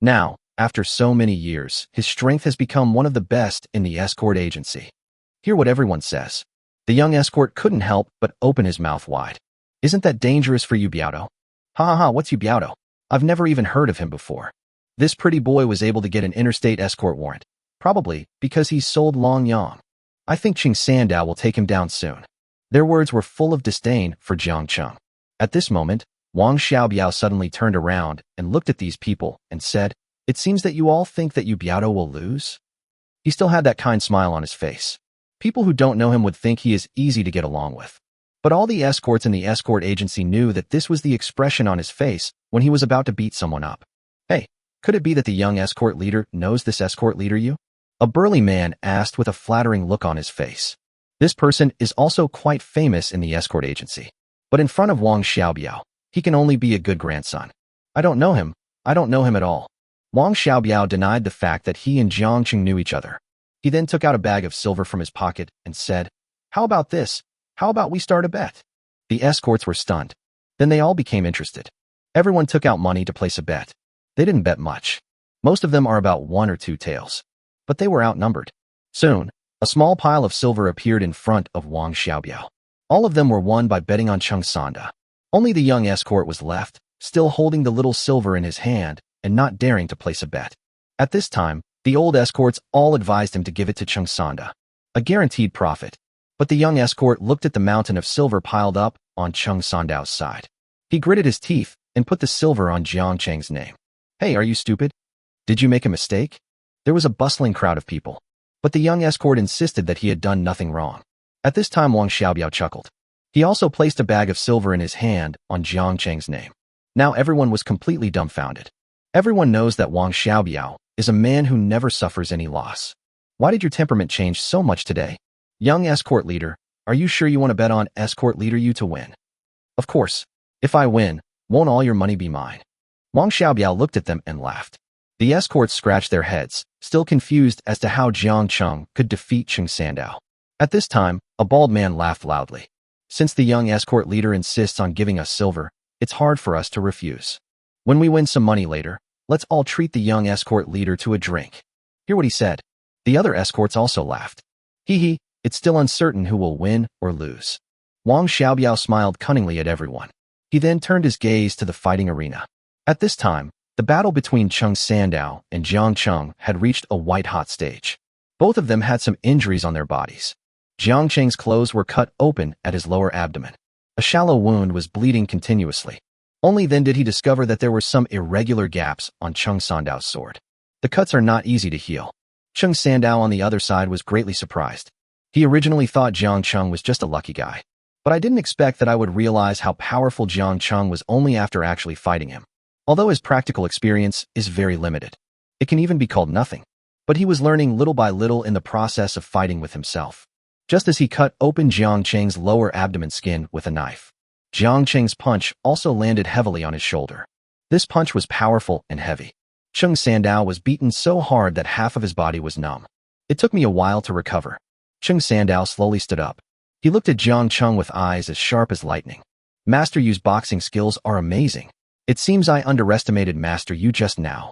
Now, after so many years, his strength has become one of the best in the escort agency. Hear what everyone says." The young escort couldn't help but open his mouth wide. "Isn't that dangerous for you, Biaodo?" "Ha ha ha, what's you Biaodo? I've never even heard of him before." This pretty boy was able to get an interstate escort warrant, probably because he sold Long Yang. I think Chung Sandao will take him down soon. Their words were full of disdain for Jiang Cheng. At this moment, Wang Xiaobiao suddenly turned around and looked at these people and said, "It seems that you all think that Yu Biaodo will lose?" He still had that kind smile on his face. People who don't know him would think he is easy to get along with. But all the escorts in the escort agency knew that this was the expression on his face when he was about to beat someone up. "Hey, could it be that the young escort leader knows this escort leader you?" A burly man asked with a flattering look on his face. This person is also quite famous in the escort agency. But in front of Wang Xiaobiao, he can only be a good grandson. "I don't know him. I don't know him at all." Wang Xiaobiao denied the fact that he and Jiang Cheng knew each other. He then took out a bag of silver from his pocket and said, "How about this? How about we start a bet?" The escorts were stunned. Then they all became interested. Everyone took out money to place a bet. They didn't bet much. Most of them are about 1 or 2 taels. But they were outnumbered. Soon, a small pile of silver appeared in front of Wang Xiaobiao. All of them were won by betting on Chung Sanda. Only the young escort was left, still holding the little silver in his hand and not daring to place a bet. At this time, the old escorts all advised him to give it to Chung Sanda. A guaranteed profit. But the young escort looked at the mountain of silver piled up on Chung Sandao's side. He gritted his teeth and put the silver on Jiang Cheng's name. "Hey, are you stupid? Did you make a mistake?" There was a bustling crowd of people. But the young escort insisted that he had done nothing wrong. At this time Wang Xiaobiao chuckled. He also placed a bag of silver in his hand on Jiang Cheng's name. Now everyone was completely dumbfounded. Everyone knows that Wang Xiaobiao is a man who never suffers any loss. "Why did your temperament change so much today? Young escort leader, are you sure you want to bet on escort leader you to win?" "Of course. If I win, won't all your money be mine?" Wang Xiaobiao looked at them and laughed. The escorts scratched their heads, still confused as to how Jiang Cheng could defeat Chung Sandao. At this time, a bald man laughed loudly. "Since the young escort leader insists on giving us silver, it's hard for us to refuse. When we win some money later, let's all treat the young escort leader to a drink." Hear what he said. The other escorts also laughed. "Hee, it's still uncertain who will win or lose." Wang Xiaobiao smiled cunningly at everyone. He then turned his gaze to the fighting arena. At this time, the battle between Chung Sandao and Jiang Cheng had reached a white-hot stage. Both of them had some injuries on their bodies. Jiang Cheng's clothes were cut open at his lower abdomen. A shallow wound was bleeding continuously. Only then did he discover that there were some irregular gaps on Chung Sandao's sword. The cuts are not easy to heal. Chung Sandao on the other side was greatly surprised. He originally thought Jiang Cheng was just a lucky guy. But I didn't expect that I would realize how powerful Jiang Cheng was only after actually fighting him. although his practical experience is very limited. It can even be called nothing. But he was learning little by little in the process of fighting with himself. Just as he cut open Jiang Cheng's lower abdomen skin with a knife, Jiang Cheng's punch also landed heavily on his shoulder. This punch was powerful and heavy. Cheng Sandao was beaten so hard that half of his body was numb. It took me a while to recover. Cheng Sandao slowly stood up. He looked at Jiang Cheng with eyes as sharp as lightning. Master Yu's boxing skills are amazing. It seems I underestimated Master Yu just now.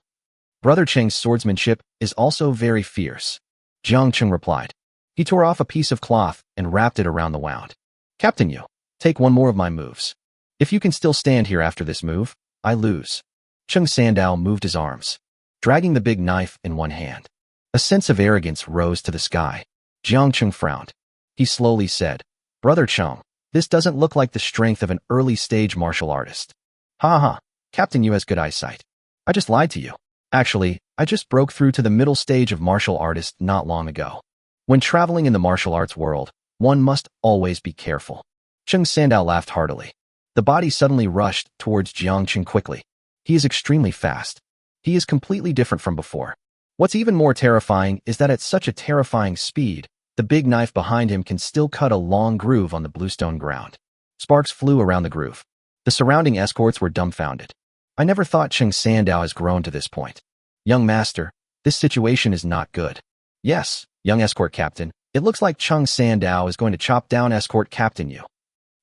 Brother Cheng's swordsmanship is also very fierce. Jiang Cheng replied. He tore off a piece of cloth and wrapped it around the wound. Captain Yu, take one more of my moves. If you can still stand here after this move, I lose. Cheng Sandao moved his arms, dragging the big knife in one hand. A sense of arrogance rose to the sky. Jiang Cheng frowned. He slowly said, Brother Cheng, this doesn't look like the strength of an early-stage martial artist. Ha ha, Captain Yu has good eyesight. I just lied to you. Actually, I just broke through to the middle stage of martial artist not long ago. When traveling in the martial arts world, one must always be careful. Cheng Sandao laughed heartily. The body suddenly rushed towards Jiang Cheng quickly. He is extremely fast. He is completely different from before. What's even more terrifying is that at such a terrifying speed, the big knife behind him can still cut a long groove on the bluestone ground. Sparks flew around the groove. The surrounding escorts were dumbfounded. I never thought Cheng Sandao has grown to this point. Young master, this situation is not good. Yes, young escort captain, it looks like Cheng Sandao is going to chop down escort captain Yu.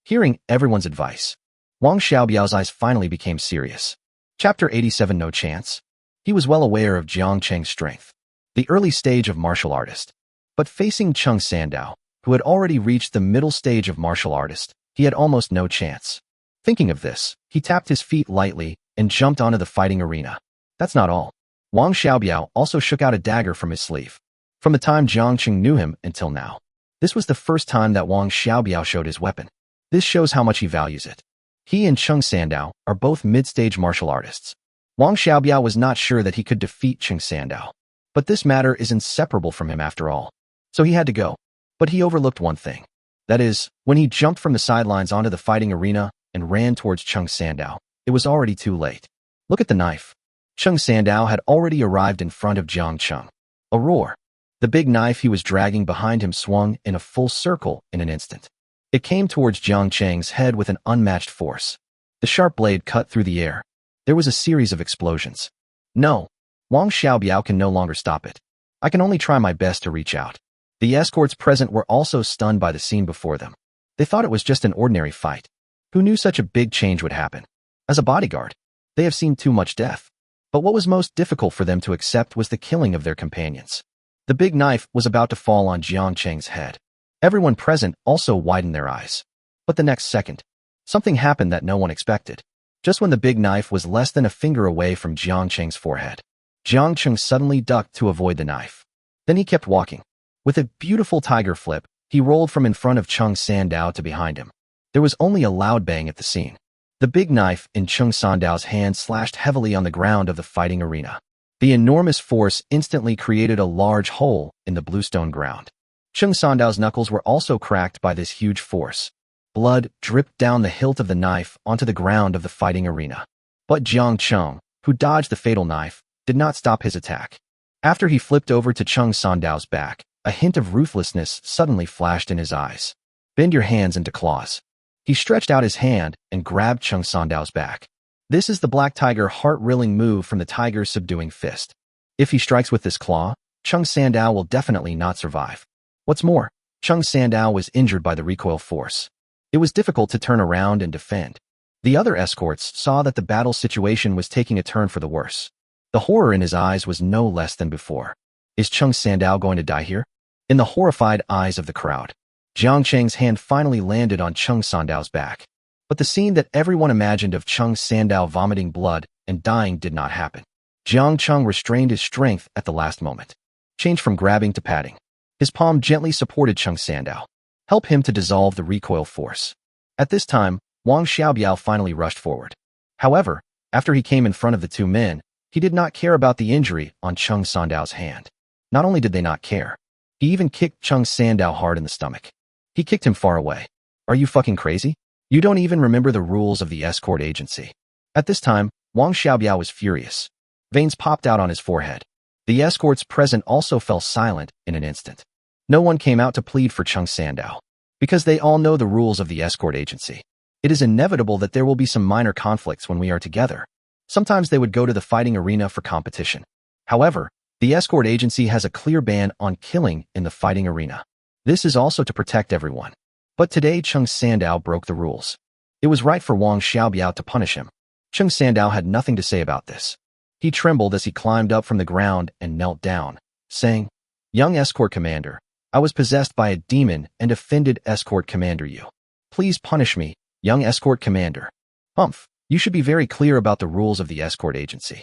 Hearing everyone's advice, Wang Xiaobiao's eyes finally became serious. Chapter 87 No Chance. He was well aware of Jiang Cheng's strength, the early stage of martial artist. But facing Cheng Sandao, who had already reached the middle stage of martial artist, he had almost no chance. Thinking of this, he tapped his feet lightly and jumped onto the fighting arena. That's not all. Wang Xiaobiao also shook out a dagger from his sleeve. From the time Jiang Cheng knew him until now, this was the first time that Wang Xiaobiao showed his weapon. This shows how much he values it. He and Cheng Sandao are both mid-stage martial artists. Wang Xiaobiao was not sure that he could defeat Cheng Sandao. But this matter is inseparable from him after all. So he had to go. But he overlooked one thing. That is, when he jumped from the sidelines onto the fighting arena and ran towards Cheng Sandao, it was already too late. Look at the knife. Cheng Sandao had already arrived in front of Jiang Cheng. A roar. The big knife he was dragging behind him swung in a full circle in an instant. It came towards Jiang Cheng's head with an unmatched force. The sharp blade cut through the air. There was a series of explosions. No. Wang Xiaobiao can no longer stop it. I can only try my best to reach out. The escorts present were also stunned by the scene before them. They thought it was just an ordinary fight. Who knew such a big change would happen? As a bodyguard, they have seen too much death. But what was most difficult for them to accept was the killing of their companions. The big knife was about to fall on Jiang Cheng's head. Everyone present also widened their eyes. But the next second, something happened that no one expected. Just when the big knife was less than a finger away from Jiang Cheng's forehead, Jiang Cheng suddenly ducked to avoid the knife. Then he kept walking. With a beautiful tiger flip, he rolled from in front of Cheng Sandao to behind him. There was only a loud bang at the scene. The big knife in Cheng Sandao's hand slashed heavily on the ground of the fighting arena. The enormous force instantly created a large hole in the bluestone ground. Cheng Sandao's knuckles were also cracked by this huge force. Blood dripped down the hilt of the knife onto the ground of the fighting arena. But Jiang Cheng, who dodged the fatal knife, did not stop his attack. After he flipped over to Cheng Sandao's back, a hint of ruthlessness suddenly flashed in his eyes. Bend your hands into claws. He stretched out his hand and grabbed Cheng Sandao's back. This is the Black Tiger heart-rilling move from the tiger's subduing fist. If he strikes with this claw, Cheng Sandao will definitely not survive. What's more, Cheng Sandao was injured by the recoil force. It was difficult to turn around and defend. The other escorts saw that the battle situation was taking a turn for the worse. The horror in his eyes was no less than before. Is Cheng Sandao going to die here? In the horrified eyes of the crowd, Jiang Cheng's hand finally landed on Cheng Sandao's back. But the scene that everyone imagined of Cheng Sandao vomiting blood and dying did not happen. Jiang Cheng restrained his strength at the last moment. Changed from grabbing to patting. His palm gently supported Cheng Sandao. Help him to dissolve the recoil force. At this time, Wang Xiaobiao finally rushed forward. However, after he came in front of the two men, he did not care about the injury on Cheng Sandao's hand. Not only did they not care, he even kicked Cheng Sandao hard in the stomach. He kicked him far away. Are you fucking crazy? You don't even remember the rules of the escort agency. At this time, Wang Xiaobiao was furious. Veins popped out on his forehead. The escorts present also fell silent in an instant. No one came out to plead for Cheng Sandao, because they all know the rules of the escort agency. It is inevitable that there will be some minor conflicts when we are together. Sometimes they would go to the fighting arena for competition. However, the escort agency has a clear ban on killing in the fighting arena. This is also to protect everyone. But today Cheng Sandao broke the rules. It was right for Wang Xiaobiao to punish him. Cheng Sandao had nothing to say about this. He trembled as he climbed up from the ground and knelt down, saying, "Young escort commander, I was possessed by a demon and offended escort commander you. Please punish me, young escort commander." Humph, you should be very clear about the rules of the escort agency.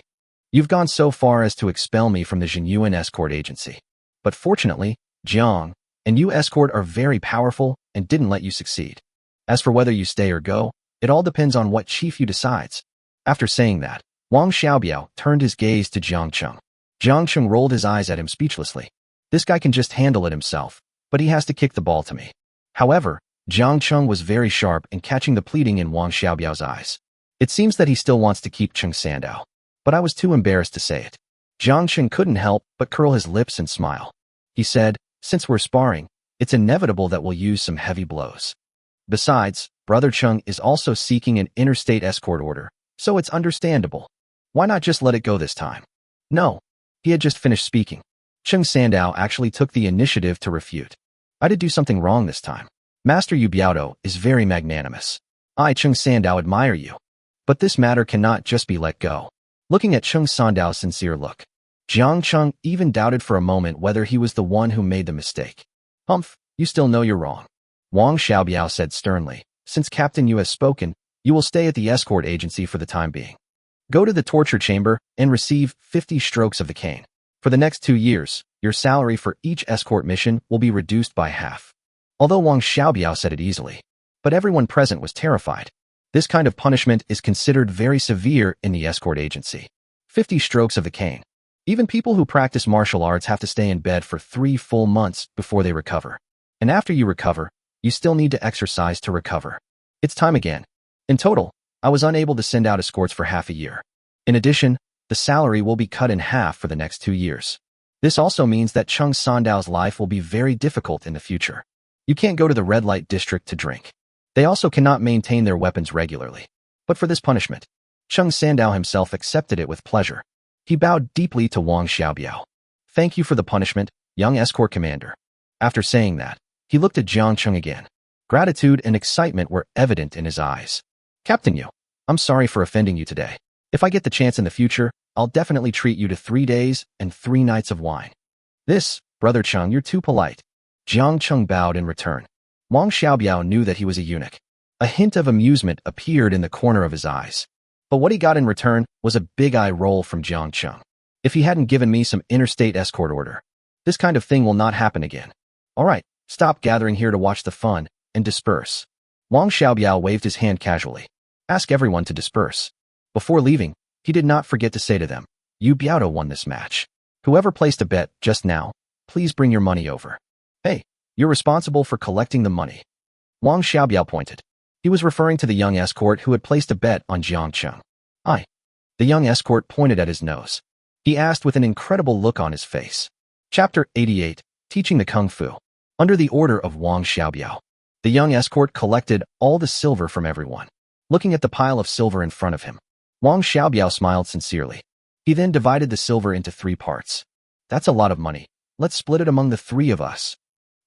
You've gone so far as to expel me from the Jinyuan escort agency. But fortunately, Jiang and you escort are very powerful and didn't let you succeed. As for whether you stay or go, it all depends on what chief you decides. After saying that, Wang Xiaobiao turned his gaze to Jiang Cheng. Jiang Cheng rolled his eyes at him speechlessly. This guy can just handle it himself, but he has to kick the ball to me. However, Jiang Cheng was very sharp in catching the pleading in Wang Xiaobiao's eyes. It seems that he still wants to keep Cheng Sandao, but I was too embarrassed to say it. Jiang Cheng couldn't help but curl his lips and smile. He said, "Since we're sparring, it's inevitable that we'll use some heavy blows. Besides, Brother Cheng is also seeking an interstate escort order, so it's understandable. Why not just let it go this time?" No. He had just finished speaking. Cheng Sandao actually took the initiative to refute. "I did do something wrong this time. Master Yu Biao is very magnanimous. I, Cheng Sandao, admire you. But this matter cannot just be let go." Looking at Cheng Sandao's sincere look, Jiang Cheng even doubted for a moment whether he was the one who made the mistake. "Humph, you still know you're wrong." Wang Xiaobiao said sternly, "Since Captain Yu has spoken, you will stay at the escort agency for the time being. Go to the torture chamber and receive 50 strokes of the cane. For the next 2 years, your salary for each escort mission will be reduced by half." Although Wang Xiaobiao said it easily, but everyone present was terrified. This kind of punishment is considered very severe in the escort agency. 50 strokes of the cane. Even people who practice martial arts have to stay in bed for 3 full months before they recover. And after you recover, you still need to exercise to recover. It's time again. In total, I was unable to send out escorts for half a year. In addition, the salary will be cut in half for the next 2 years. This also means that Cheng Sandao's life will be very difficult in the future. You can't go to the red light district to drink. They also cannot maintain their weapons regularly. But for this punishment, Cheng Sandao himself accepted it with pleasure. He bowed deeply to Wang Xiaobiao. "Thank you for the punishment, young escort commander." After saying that, he looked at Jiang Cheng again. Gratitude and excitement were evident in his eyes. "Captain Yu, I'm sorry for offending you today. If I get the chance in the future, I'll definitely treat you to 3 days and 3 nights of wine." "This, Brother Cheng, you're too polite." Jiang Cheng bowed in return. Wang Xiaobiao knew that he was a eunuch. A hint of amusement appeared in the corner of his eyes. But what he got in return was a big eye roll from Jiang Cheng. "If he hadn't given me some interstate escort order, this kind of thing will not happen again. All right, stop gathering here to watch the fun and disperse." Wang Xiaobiao waved his hand casually. "Ask everyone to disperse." Before leaving, he did not forget to say to them, "Yu Biao won this match. Whoever placed a bet just now, please bring your money over. Hey, you're responsible for collecting the money." Wang Xiaobiao pointed. He was referring to the young escort who had placed a bet on Jiang Cheng. "I." The young escort pointed at his nose. He asked with an incredible look on his face. Chapter 88, Teaching the Kung Fu. Under the order of Wang Xiaobiao, the young escort collected all the silver from everyone. Looking at the pile of silver in front of him, Wang Xiaobiao smiled sincerely. He then divided the silver into 3 parts. "That's a lot of money. Let's split it among the 3 of us."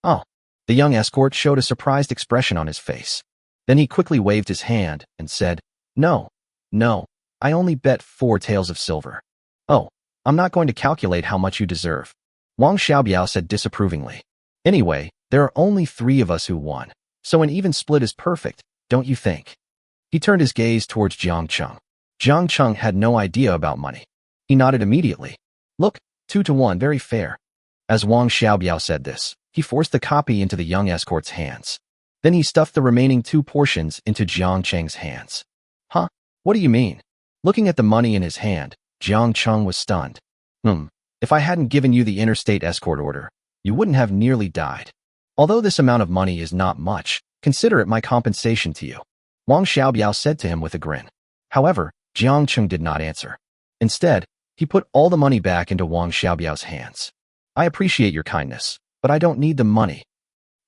"Oh." The young escort showed a surprised expression on his face. Then he quickly waved his hand and said, No, I only bet 4 taels of silver." "Oh, I'm not going to calculate how much you deserve," Wang Xiaobiao said disapprovingly. "Anyway, there are only 3 of us who won, so an even split is perfect, don't you think?" He turned his gaze towards Jiang Cheng. Jiang Cheng had no idea about money. He nodded immediately. "Look, 2 to 1, very fair." As Wang Xiaobiao said this, he forced the copy into the young escort's hands. Then he stuffed the remaining 2 portions into Jiang Cheng's hands. "Huh? What do you mean?" Looking at the money in his hand, Jiang Cheng was stunned. If I hadn't given you the interstate escort order, you wouldn't have nearly died. Although this amount of money is not much, consider it my compensation to you," Wang Xiaobiao said to him with a grin. However, Jiang Cheng did not answer. Instead, he put all the money back into Wang Xiaobiao's hands. I appreciate your kindness, but I don't need the money.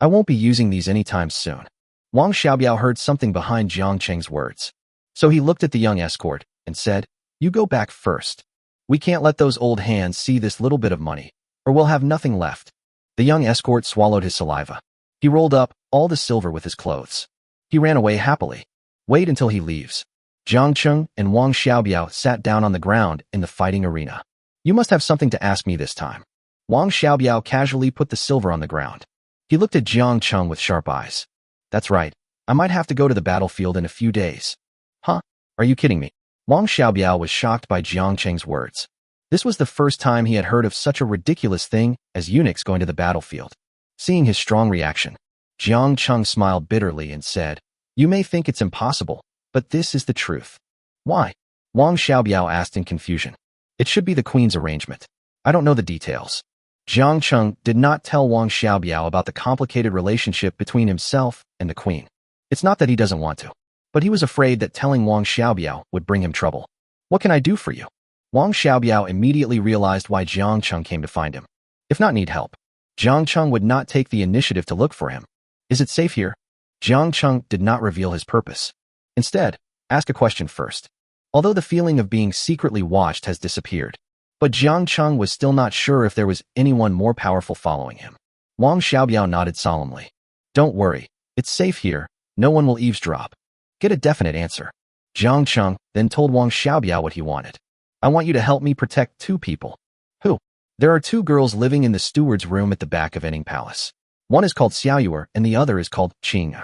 I won't be using these anytime soon. Wang Xiaobiao heard something behind Jiang Cheng's words. So he looked at the young escort and said, "You go back first. We can't let those old hands see this little bit of money, or we'll have nothing left." The young escort swallowed his saliva. He rolled up all the silver with his clothes. He ran away happily. Wait until he leaves. Jiang Cheng and Wang Xiaobiao sat down on the ground in the fighting arena. You must have something to ask me this time. Wang Xiaobiao casually put the silver on the ground. He looked at Jiang Cheng with sharp eyes. That's right. I might have to go to the battlefield in a few days. Huh? Are you kidding me? Wang Xiaobiao was shocked by Jiang Cheng's words. This was the first time he had heard of such a ridiculous thing as eunuchs going to the battlefield. Seeing his strong reaction, Jiang Cheng smiled bitterly and said, "You may think it's impossible, but this is the truth." Why? Wang Xiaobiao asked in confusion. It should be the queen's arrangement. I don't know the details. Jiang Cheng did not tell Wang Xiaobiao about the complicated relationship between himself and the queen. It's not that he doesn't want to, but he was afraid that telling Wang Xiaobiao would bring him trouble. What can I do for you? Wang Xiaobiao immediately realized why Jiang Cheng came to find him. If not need help, Jiang Cheng would not take the initiative to look for him. Is it safe here? Jiang Cheng did not reveal his purpose. Instead, ask a question first. Although the feeling of being secretly watched has disappeared, but Jiang Cheng was still not sure if there was anyone more powerful following him. Wang Xiaobiao nodded solemnly. Don't worry, it's safe here, no one will eavesdrop. Get a definite answer. Jiang Cheng then told Wang Xiaobiao what he wanted. I want you to help me protect two people. Who? There are two girls living in the steward's room at the back of Enning Palace. One is called Xiaoyuer and the other is called Qing.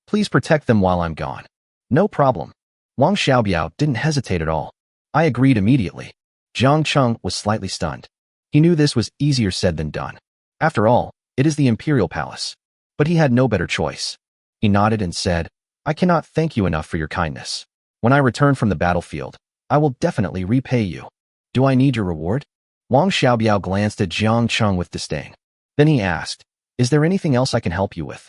Please protect them while I'm gone. No problem. Wang Xiaobiao didn't hesitate at all. I agreed immediately. Jiang Cheng was slightly stunned. He knew this was easier said than done. After all, it is the imperial palace. But he had no better choice. He nodded and said, I cannot thank you enough for your kindness. When I return from the battlefield, I will definitely repay you. Do I need your reward? Wang Xiaobiao glanced at Jiang Cheng with disdain. Then he asked, Is there anything else I can help you with?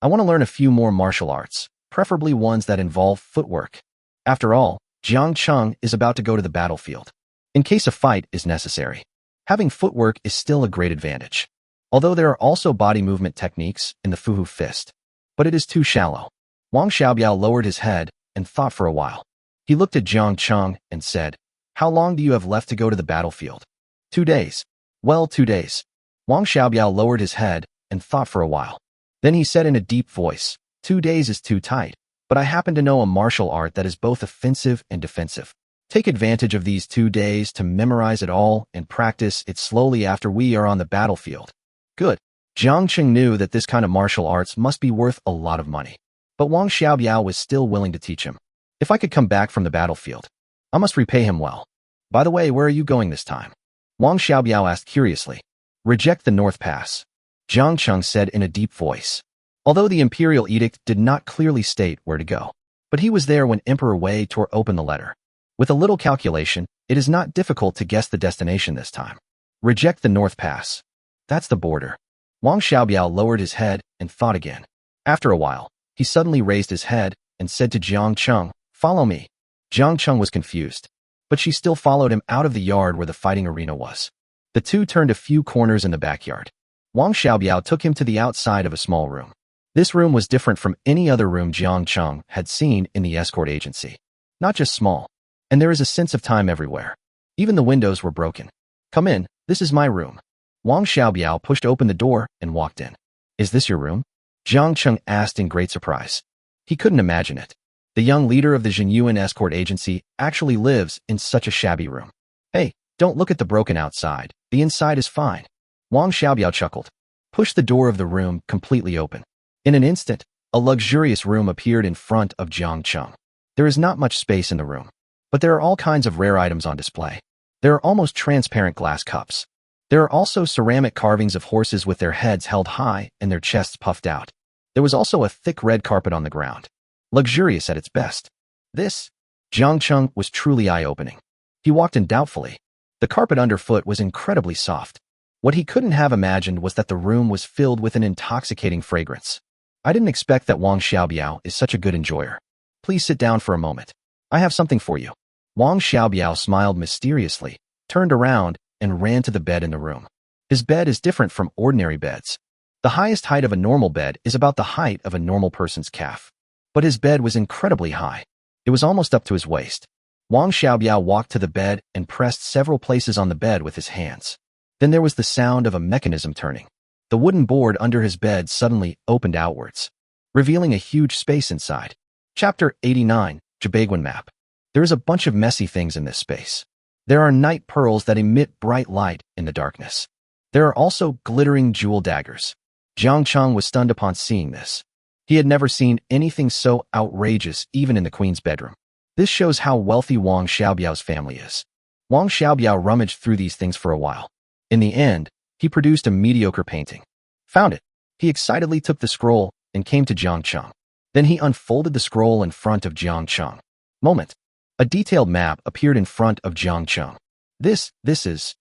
I want to learn a few more martial arts, preferably ones that involve footwork. After all, Jiang Cheng is about to go to the battlefield. In case a fight is necessary, having footwork is still a great advantage. Although there are also body movement techniques in the Fuhu fist, but it is too shallow. Wang Xiaobiao lowered his head and thought for a while. He looked at Jiang Cheng and said, How long do you have left to go to the battlefield? 2 days. Well, 2 days. Wang Xiaobiao lowered his head and thought for a while. Then he said in a deep voice, 2 days is too tight, but I happen to know a martial art that is both offensive and defensive. Take advantage of these 2 days to memorize it all and practice it slowly after we are on the battlefield. Good. Jiang Cheng knew that this kind of martial arts must be worth a lot of money. But Wang Xiaobiao was still willing to teach him. If I could come back from the battlefield, I must repay him well. By the way, where are you going this time? Wang Xiaobiao asked curiously. Reject the North Pass. Jiang Cheng said in a deep voice. Although the imperial edict did not clearly state where to go, but he was there when Emperor Wei tore open the letter. With a little calculation, it is not difficult to guess the destination this time. Reject the North Pass. That's the border. Wang Xiaobiao lowered his head and thought again. After a while, he suddenly raised his head and said to Jiang Cheng, Follow me. Jiang Cheng was confused, but she still followed him out of the yard where the fighting arena was. The two turned a few corners in the backyard. Wang Xiaobiao took him to the outside of a small room. This room was different from any other room Jiang Cheng had seen in the escort agency. Not just small, and there is a sense of time everywhere. Even the windows were broken. Come in, this is my room. Wang Xiaobiao pushed open the door and walked in. Is this your room? Jiang Cheng asked in great surprise. He couldn't imagine it. The young leader of the Jinyuan escort agency actually lives in such a shabby room. Hey, don't look at the broken outside. The inside is fine. Wang Xiaobiao chuckled. Pushed the door of the room completely open. In an instant, a luxurious room appeared in front of Jiang Cheng. There is not much space in the room, but there are all kinds of rare items on display. There are almost transparent glass cups. There are also ceramic carvings of horses with their heads held high and their chests puffed out. There was also a thick red carpet on the ground. Luxurious at its best. This, Jiang Cheng, was truly eye-opening. He walked in doubtfully. The carpet underfoot was incredibly soft. What he couldn't have imagined was that the room was filled with an intoxicating fragrance. I didn't expect that Wang Xiaobiao is such a good enjoyer. Please sit down for a moment. I have something for you. Wang Xiaobiao smiled mysteriously, turned around, and ran to the bed in the room. His bed is different from ordinary beds. The highest height of a normal bed is about the height of a normal person's calf. But his bed was incredibly high. It was almost up to his waist. Wang Xiaobiao walked to the bed and pressed several places on the bed with his hands. Then there was the sound of a mechanism turning. The wooden board under his bed suddenly opened outwards, revealing a huge space inside. Chapter 89, Jabagwan Map. There is a bunch of messy things in this space. There are night pearls that emit bright light in the darkness. There are also glittering jewel daggers. Jiang Cheng was stunned upon seeing this. He had never seen anything so outrageous even in the queen's bedroom. This shows how wealthy Wang Xiaobiao's family is. Wang Xiaobiao rummaged through these things for a while. In the end, he produced a mediocre painting. Found it. He excitedly took the scroll and came to Jiang Cheng. Then he unfolded the scroll in front of Jiang Cheng. Moment. A detailed map appeared in front of Jiang Cheng. This is...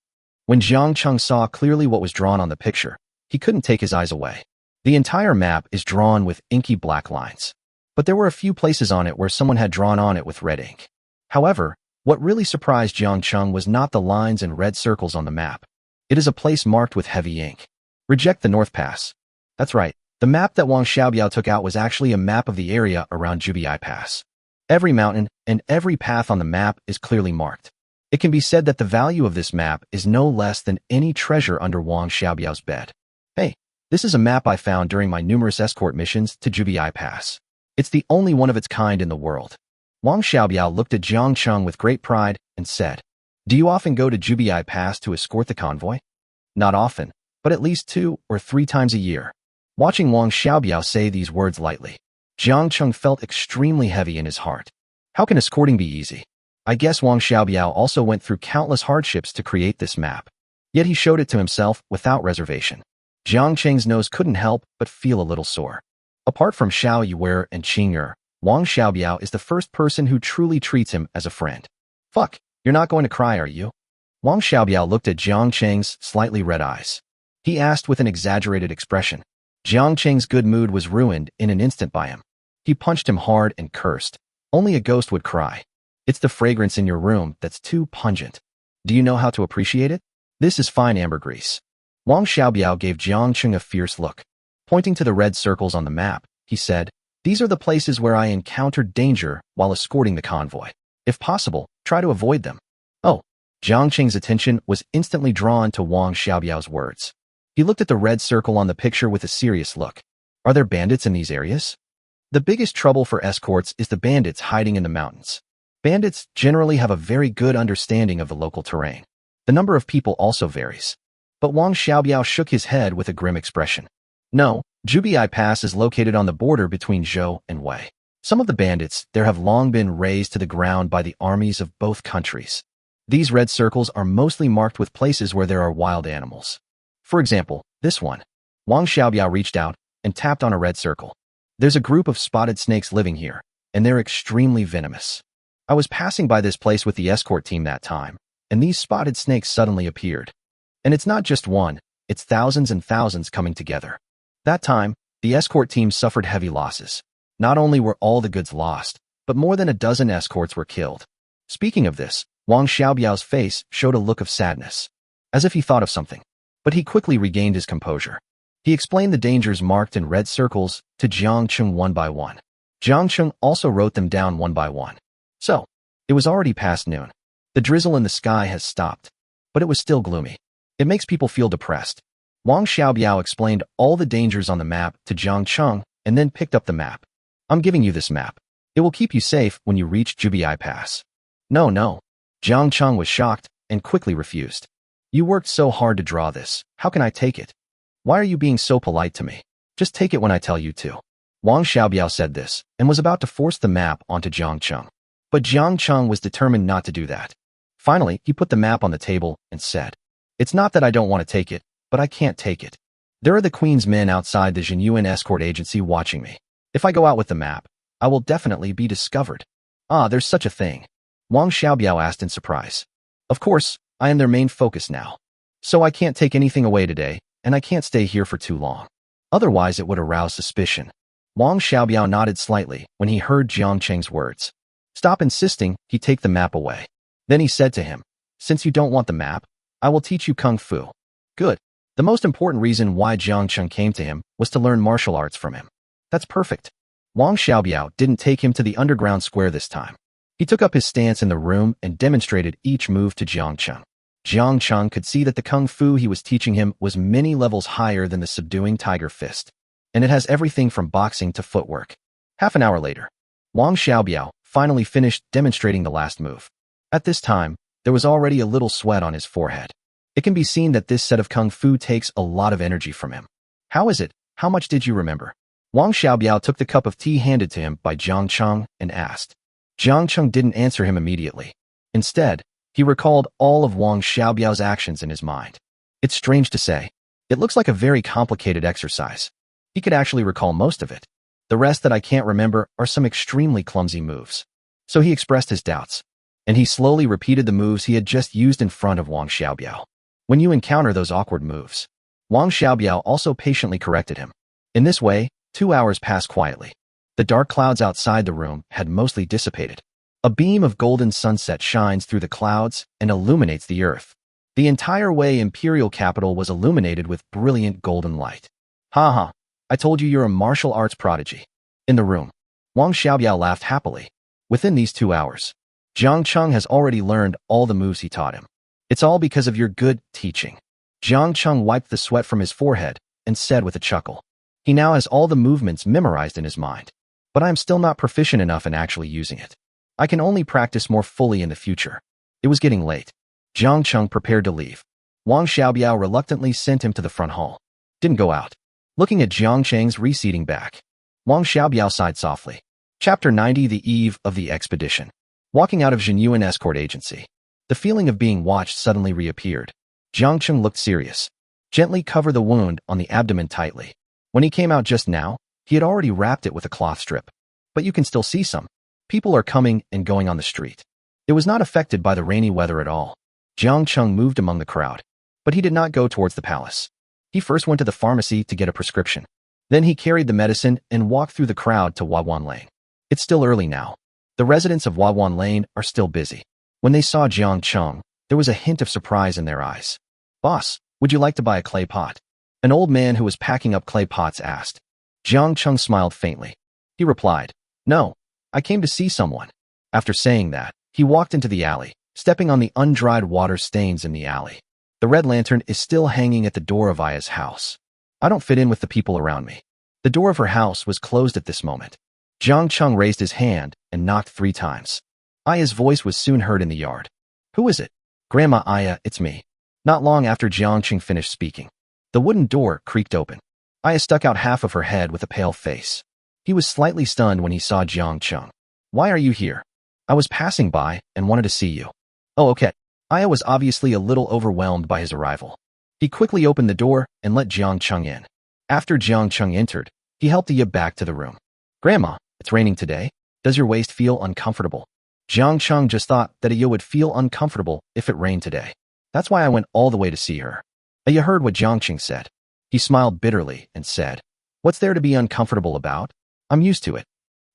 When Jiang Cheng saw clearly what was drawn on the picture, he couldn't take his eyes away. The entire map is drawn with inky black lines. But there were a few places on it where someone had drawn on it with red ink. However, what really surprised Jiang Cheng was not the lines and red circles on the map. It is a place marked with heavy ink. Reject the North Pass. That's right. The map that Wang Xiaobiao took out was actually a map of the area around Jubiai Pass. Every mountain and every path on the map is clearly marked. It can be said that the value of this map is no less than any treasure under Wang Xiaobiao's bed. Hey, this is a map I found during my numerous escort missions to Jubiai Pass. It's the only one of its kind in the world. Wang Xiaobiao looked at Jiang Cheng with great pride and said, "Do you often go to Jubiai Pass to escort the convoy?" "Not often, but at least 2 or 3 times a year." Watching Wang Xiaobiao say these words lightly, Jiang Cheng felt extremely heavy in his heart. How can escorting be easy? I guess Wang Xiaobiao also went through countless hardships to create this map. Yet he showed it to himself without reservation. Jiang Cheng's nose couldn't help but feel a little sore. Apart from Xiao Yuer and Qing Er, Wang Xiaobiao is the first person who truly treats him as a friend. Fuck, you're not going to cry, are you? Wang Xiaobiao looked at Jiang Cheng's slightly red eyes. He asked with an exaggerated expression. Jiang Cheng's good mood was ruined in an instant by him. He punched him hard and cursed. Only a ghost would cry. It's the fragrance in your room that's too pungent. Do you know how to appreciate it? This is fine ambergris. Wang Xiaobiao gave Jiang Cheng a fierce look. Pointing to the red circles on the map, he said, "These are the places where I encountered danger while escorting the convoy. If possible, try to avoid them." Oh, Jiang Cheng's attention was instantly drawn to Wang Xiaobiao's words. He looked at the red circle on the picture with a serious look. Are there bandits in these areas? The biggest trouble for escorts is the bandits hiding in the mountains. Bandits generally have a very good understanding of the local terrain. The number of people also varies. But Wang Xiaobiao shook his head with a grim expression. No, Jubiai Pass is located on the border between Zhou and Wei. Some of the bandits there have long been razed to the ground by the armies of both countries. These red circles are mostly marked with places where there are wild animals. For example, this one. Wang Xiaobiao reached out and tapped on a red circle. There's a group of spotted snakes living here, and they're extremely venomous. I was passing by this place with the escort team that time, and these spotted snakes suddenly appeared. And it's not just one, it's thousands and thousands coming together. That time, the escort team suffered heavy losses. Not only were all the goods lost, but more than a dozen escorts were killed. Speaking of this, Wang Xiaobiao's face showed a look of sadness, as if he thought of something. But he quickly regained his composure. He explained the dangers marked in red circles to Jiang Cheng one by one. Jiang Cheng also wrote them down one by one. So, it was already past noon. The drizzle in the sky has stopped, but it was still gloomy. It makes people feel depressed. Wang Xiaobiao explained all the dangers on the map to Jiang Cheng and then picked up the map. I'm giving you this map. It will keep you safe when you reach Jubiai Pass. No. Jiang Cheng was shocked and quickly refused. You worked so hard to draw this. How can I take it? Why are you being so polite to me? Just take it when I tell you to. Wang Xiaobiao said this and was about to force the map onto Jiang Cheng. But Jiang Cheng was determined not to do that. Finally, he put the map on the table and said, "It's not that I don't want to take it, but I can't take it. There are the Queen's men outside the Jinyuan escort agency watching me. If I go out with the map, I will definitely be discovered." "Ah, there's such a thing?" Wang Xiaobiao asked in surprise. "Of course, I am their main focus now. So I can't take anything away today, and I can't stay here for too long. Otherwise it would arouse suspicion." Wang Xiaobiao nodded slightly when he heard Jiang Cheng's words. Stop insisting he take the map away. Then he said to him, since you don't want the map, I will teach you Kung Fu. Good. The most important reason why Jiang Cheng came to him was to learn martial arts from him. That's perfect. Wang Xiaobiao didn't take him to the underground square this time. He took up his stance in the room and demonstrated each move to Jiang Cheng. Jiang Cheng could see that the Kung Fu he was teaching him was many levels higher than the subduing tiger fist, and it has everything from boxing to footwork. Half an hour later, Wang Xiaobiao finally finished demonstrating the last move. At this time, there was already a little sweat on his forehead. It can be seen that this set of Kung Fu takes a lot of energy from him. How is it? How much did you remember? Wang Xiaobiao took the cup of tea handed to him by Jiang Cheng and asked. Jiang Cheng didn't answer him immediately. Instead, he recalled all of Wang Xiaobiao's actions in his mind. It's strange to say. It looks like a very complicated exercise. He could actually recall most of it. The rest that I can't remember are some extremely clumsy moves. So he expressed his doubts, and he slowly repeated the moves he had just used in front of Wang Xiaobiao. When you encounter those awkward moves, Wang Xiaobiao also patiently corrected him. In this way, 2 hours passed quietly. The dark clouds outside the room had mostly dissipated. A beam of golden sunset shines through the clouds and illuminates the earth. The entire Wei imperial capital was illuminated with brilliant golden light. Ha ha, I told you you're a martial arts prodigy. In the room, Wang Xiaobiao laughed happily. Within these 2 hours, Jiang Cheng has already learned all the moves he taught him. It's all because of your good teaching. Jiang Cheng wiped the sweat from his forehead and said with a chuckle. He now has all the movements memorized in his mind. But I am still not proficient enough in actually using it. I can only practice more fully in the future. It was getting late. Jiang Cheng prepared to leave. Wang Xiaobiao reluctantly sent him to the front hall. Didn't go out. Looking at Jiang Cheng's receding back, Wang Xiaobiao sighed softly. Chapter 90: The Eve of the Expedition. Walking out of Zhenyuan Escort Agency, the feeling of being watched suddenly reappeared. Jiang Cheng looked serious. Gently cover the wound on the abdomen tightly. When he came out just now, he had already wrapped it with a cloth strip. But you can still see some. People are coming and going on the street. It was not affected by the rainy weather at all. Jiang Cheng moved among the crowd, but he did not go towards the palace. He first went to the pharmacy to get a prescription. Then he carried the medicine and walked through the crowd to Wawan Lane. It's still early now. The residents of Wawan Lane are still busy. When they saw Jiang Cheng, there was a hint of surprise in their eyes. Boss, would you like to buy a clay pot? An old man who was packing up clay pots asked. Jiang Cheng smiled faintly. He replied, No, I came to see someone. After saying that, he walked into the alley, stepping on the undried water stains in the alley. The red lantern is still hanging at the door of Aya's house. I don't fit in with the people around me. The door of her house was closed at this moment. Jiang Cheng raised his hand and knocked 3 times. Aya's voice was soon heard in the yard. Who is it? Grandma Aya, it's me. Not long after Jiang Cheng finished speaking, the wooden door creaked open. Aya stuck out half of her head with a pale face. He was slightly stunned when he saw Jiang Cheng. Why are you here? I was passing by and wanted to see you. Oh, okay. Aya was obviously a little overwhelmed by his arrival. He quickly opened the door and let Jiang Cheng in. After Jiang Cheng entered, he helped Aya back to the room. Grandma, it's raining today. Does your waist feel uncomfortable? Jiang Cheng just thought that Aya would feel uncomfortable if it rained today. That's why I went all the way to see her. Aya heard what Jiang Cheng said. He smiled bitterly and said, What's there to be uncomfortable about? I'm used to it.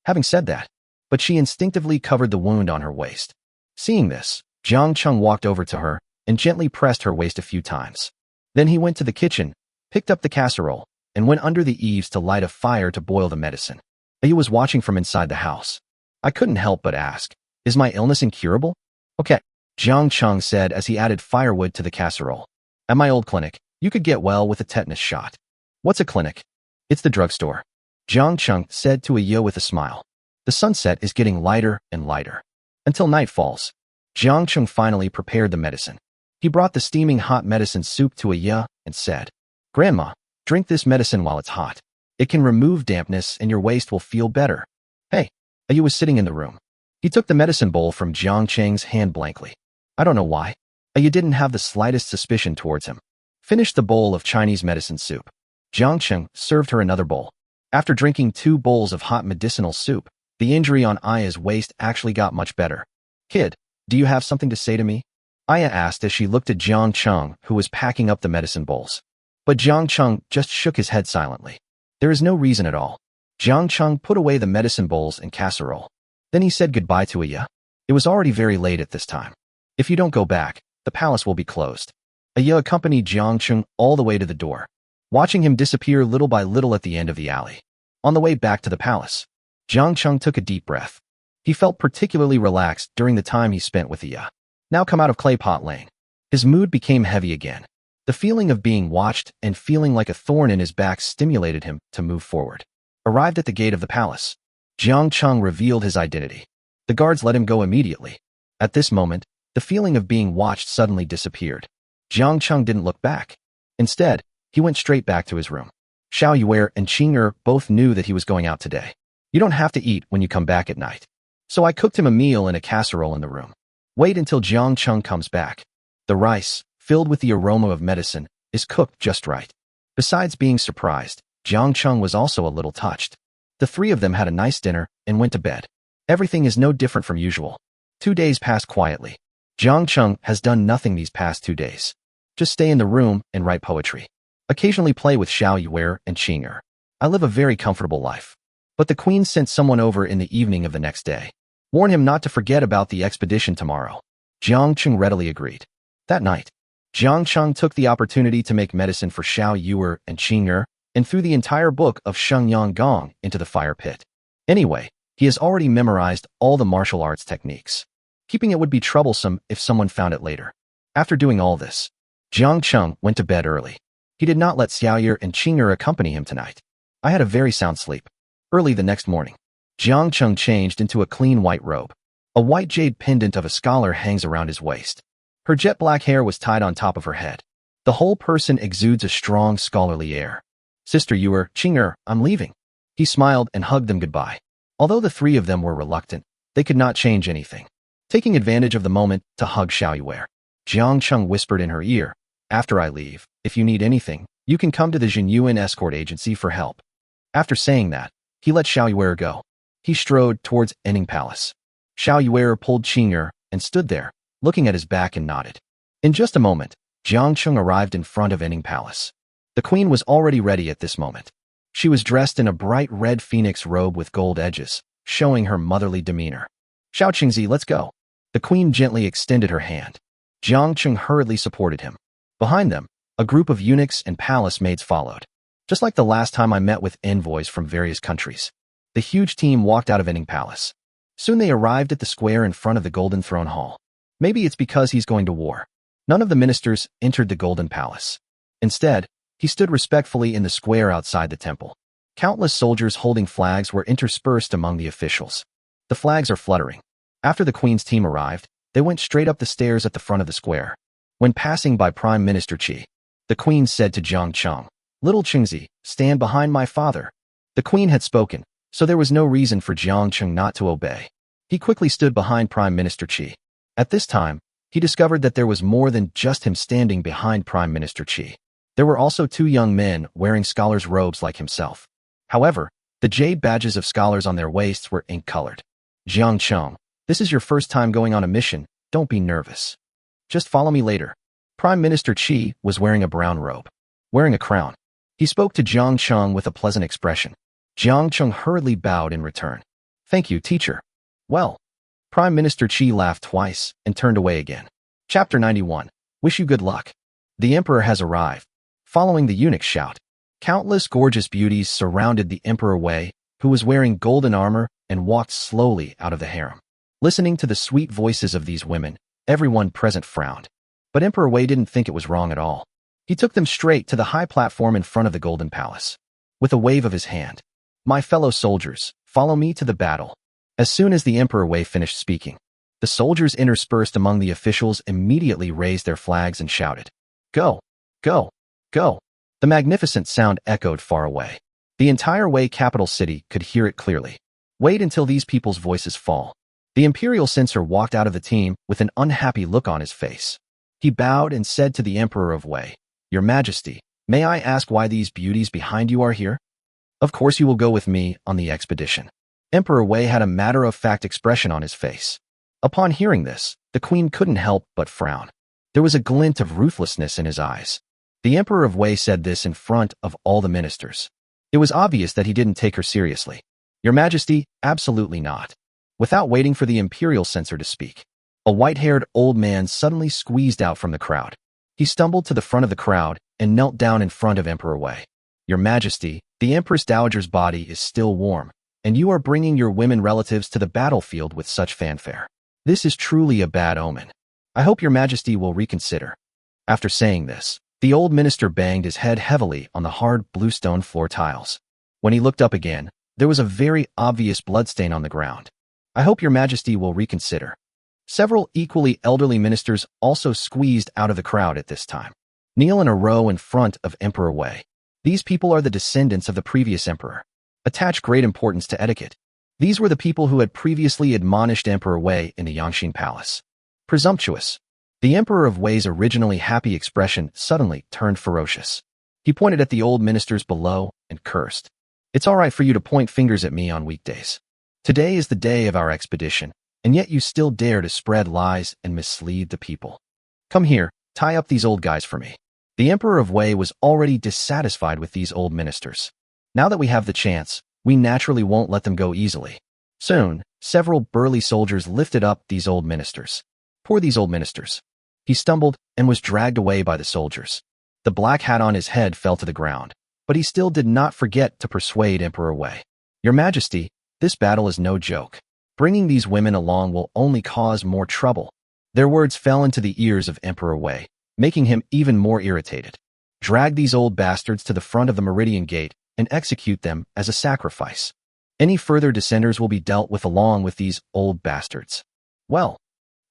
Having said that, but she instinctively covered the wound on her waist. Seeing this, Jiang Cheng walked over to her and gently pressed her waist a few times. Then he went to the kitchen, picked up the casserole, and went under the eaves to light a fire to boil the medicine. Aya was watching from inside the house. I couldn't help but ask, Is my illness incurable? Okay, Jiang Cheng said as he added firewood to the casserole. At my old clinic, you could get well with a tetanus shot. What's a clinic? It's the drugstore. Jiang Cheng said to Aya with a smile. The sunset is getting lighter and lighter. Until night falls. Jiang Cheng finally prepared the medicine. He brought the steaming hot medicine soup to Aya and said, Grandma, drink this medicine while it's hot. It can remove dampness and your waist will feel better. Hey, Aya was sitting in the room. He took the medicine bowl from Jiang Cheng's hand blankly. I don't know why. Aya didn't have the slightest suspicion towards him. Finished the bowl of Chinese medicine soup. Jiang Cheng served her another bowl. After drinking 2 bowls of hot medicinal soup, the injury on Aya's waist actually got much better. Kid, do you have something to say to me? Aya asked as she looked at Jiang Cheng, who was packing up the medicine bowls. But Jiang Cheng just shook his head silently. There is no reason at all. Jiang Cheng put away the medicine bowls and casserole. Then he said goodbye to Aya. It was already very late at this time. If you don't go back, the palace will be closed. Aya accompanied Jiang Cheng all the way to the door, watching him disappear little by little at the end of the alley. On the way back to the palace, Jiang Cheng took a deep breath. He felt particularly relaxed during the time he spent with Aya. Now come out of Claypot Lane. His mood became heavy again. The feeling of being watched and feeling like a thorn in his back stimulated him to move forward. Arrived at the gate of the palace, Jiang Cheng revealed his identity. The guards let him go immediately. At this moment, the feeling of being watched suddenly disappeared. Jiang Cheng didn't look back. Instead, he went straight back to his room. Xiao Yuer and Qing both knew that he was going out today. You don't have to eat when you come back at night. So I cooked him a meal in a casserole in the room. Wait until Jiang Cheng comes back. The rice, filled with the aroma of medicine, is cooked just right. Besides being surprised, Jiang Cheng was also a little touched. The three of them had a nice dinner and went to bed. Everything is no different from usual. 2 days passed quietly. Jiang Cheng has done nothing these past 2 days. Just stay in the room and write poetry. Occasionally play with Xiao Yuer and Qing. I live a very comfortable life. But the queen sent someone over in the evening of the next day. Warn him not to forget about the expedition tomorrow. Jiang Cheng readily agreed. That night, Jiang Cheng took the opportunity to make medicine for Xiao Yuer and Qing and threw the entire book of Shenyang Gong into the fire pit. Anyway, he has already memorized all the martial arts techniques. Keeping it would be troublesome if someone found it later. After doing all this, Jiang Cheng went to bed early. He did not let Xiao Yuer and Qing accompany him tonight. I had a very sound sleep. Early the next morning, Jiang Cheng changed into a clean white robe. A white jade pendant of a scholar hangs around his waist. Her jet black hair was tied on top of her head. The whole person exudes a strong scholarly air. Sister Yuer, Qing, I'm leaving. He smiled and hugged them goodbye. Although the three of them were reluctant, they could not change anything. Taking advantage of the moment to hug Xiao Yuer, Jiang Cheng whispered in her ear, after I leave, if you need anything, you can come to the Jinyuan escort agency for help. After saying that, he let Xiao Yuer go. He strode towards Enning Palace. Xiao Yuer pulled Qing and stood there, looking at his back and nodded. In just a moment, Jiang Cheng arrived in front of Enning Palace. The queen was already ready at this moment. She was dressed in a bright red phoenix robe with gold edges, showing her motherly demeanor. Xiao Qingzi, let's go. The queen gently extended her hand. Jiang Cheng hurriedly supported him. Behind them, a group of eunuchs and palace maids followed. Just like the last time I met with envoys from various countries. The huge team walked out of Enning Palace. Soon they arrived at the square in front of the Golden Throne Hall. Maybe it's because he's going to war. None of the ministers entered the Golden Palace. Instead, he stood respectfully in the square outside the temple. Countless soldiers holding flags were interspersed among the officials. The flags are fluttering. After the queen's team arrived, they went straight up the stairs at the front of the square. When passing by Prime Minister Qi, the queen said to Jiang Cheng, Little Qingzi, stand behind my father. The queen had spoken, so there was no reason for Jiang Cheng not to obey. He quickly stood behind Prime Minister Qi. At this time, he discovered that there was more than just him standing behind Prime Minister Qi. There were also 2 young men wearing scholars' robes like himself. However, the jade badges of scholars on their waists were ink-colored. Jiang Cheng, this is your first time going on a mission, don't be nervous. Just follow me later. Prime Minister Qi was wearing a brown robe, wearing a crown. He spoke to Jiang Cheng with a pleasant expression. Jiang Cheng hurriedly bowed in return. Thank you, teacher. Well, Prime Minister Qi laughed twice and turned away again. Chapter 91. Wish you good luck. The emperor has arrived. Following the eunuch's shout, countless gorgeous beauties surrounded the Emperor Wei, who was wearing golden armor and walked slowly out of the harem. Listening to the sweet voices of these women, everyone present frowned. But Emperor Wei didn't think it was wrong at all. He took them straight to the high platform in front of the Golden Palace. With a wave of his hand, my fellow soldiers, follow me to the battle. As soon as the Emperor Wei finished speaking, the soldiers interspersed among the officials immediately raised their flags and shouted, Go! Go! Go! The magnificent sound echoed far away. The entire Wei capital city could hear it clearly. Wait until these people's voices fall. The imperial censor walked out of the team with an unhappy look on his face. He bowed and said to the Emperor of Wei, Your Majesty, may I ask why these beauties behind you are here? Of course you will go with me on the expedition. Emperor Wei had a matter-of-fact expression on his face. Upon hearing this, the queen couldn't help but frown. There was a glint of ruthlessness in his eyes. The Emperor of Wei said this in front of all the ministers. It was obvious that he didn't take her seriously. Your Majesty, absolutely not. Without waiting for the imperial censor to speak, a white-haired old man suddenly squeezed out from the crowd. He stumbled to the front of the crowd and knelt down in front of Emperor Wei. Your Majesty, the Empress Dowager's body is still warm, and you are bringing your women relatives to the battlefield with such fanfare. This is truly a bad omen. I hope your Majesty will reconsider. After saying this, the old minister banged his head heavily on the hard bluestone floor tiles. When he looked up again, there was a very obvious bloodstain on the ground. I hope your Majesty will reconsider. Several equally elderly ministers also squeezed out of the crowd at this time. Kneel in a row in front of Emperor Wei. These people are the descendants of the previous emperor. Attach great importance to etiquette. These were the people who had previously admonished Emperor Wei in the Yangxin Palace. Presumptuous. The Emperor of Wei's originally happy expression suddenly turned ferocious. He pointed at the old ministers below and cursed. It's all right for you to point fingers at me on weekdays. Today is the day of our expedition, and yet you still dare to spread lies and mislead the people. Come here, tie up these old guys for me. The Emperor of Wei was already dissatisfied with these old ministers. Now that we have the chance, we naturally won't let them go easily. Soon, several burly soldiers lifted up these old ministers. Poor these old ministers. He stumbled and was dragged away by the soldiers. The black hat on his head fell to the ground, but he still did not forget to persuade Emperor Wei. Your Majesty, this battle is no joke. Bringing these women along will only cause more trouble. Their words fell into the ears of Emperor Wei, making him even more irritated. Drag these old bastards to the front of the Meridian Gate and execute them as a sacrifice. Any further dissenters will be dealt with along with these old bastards. Well,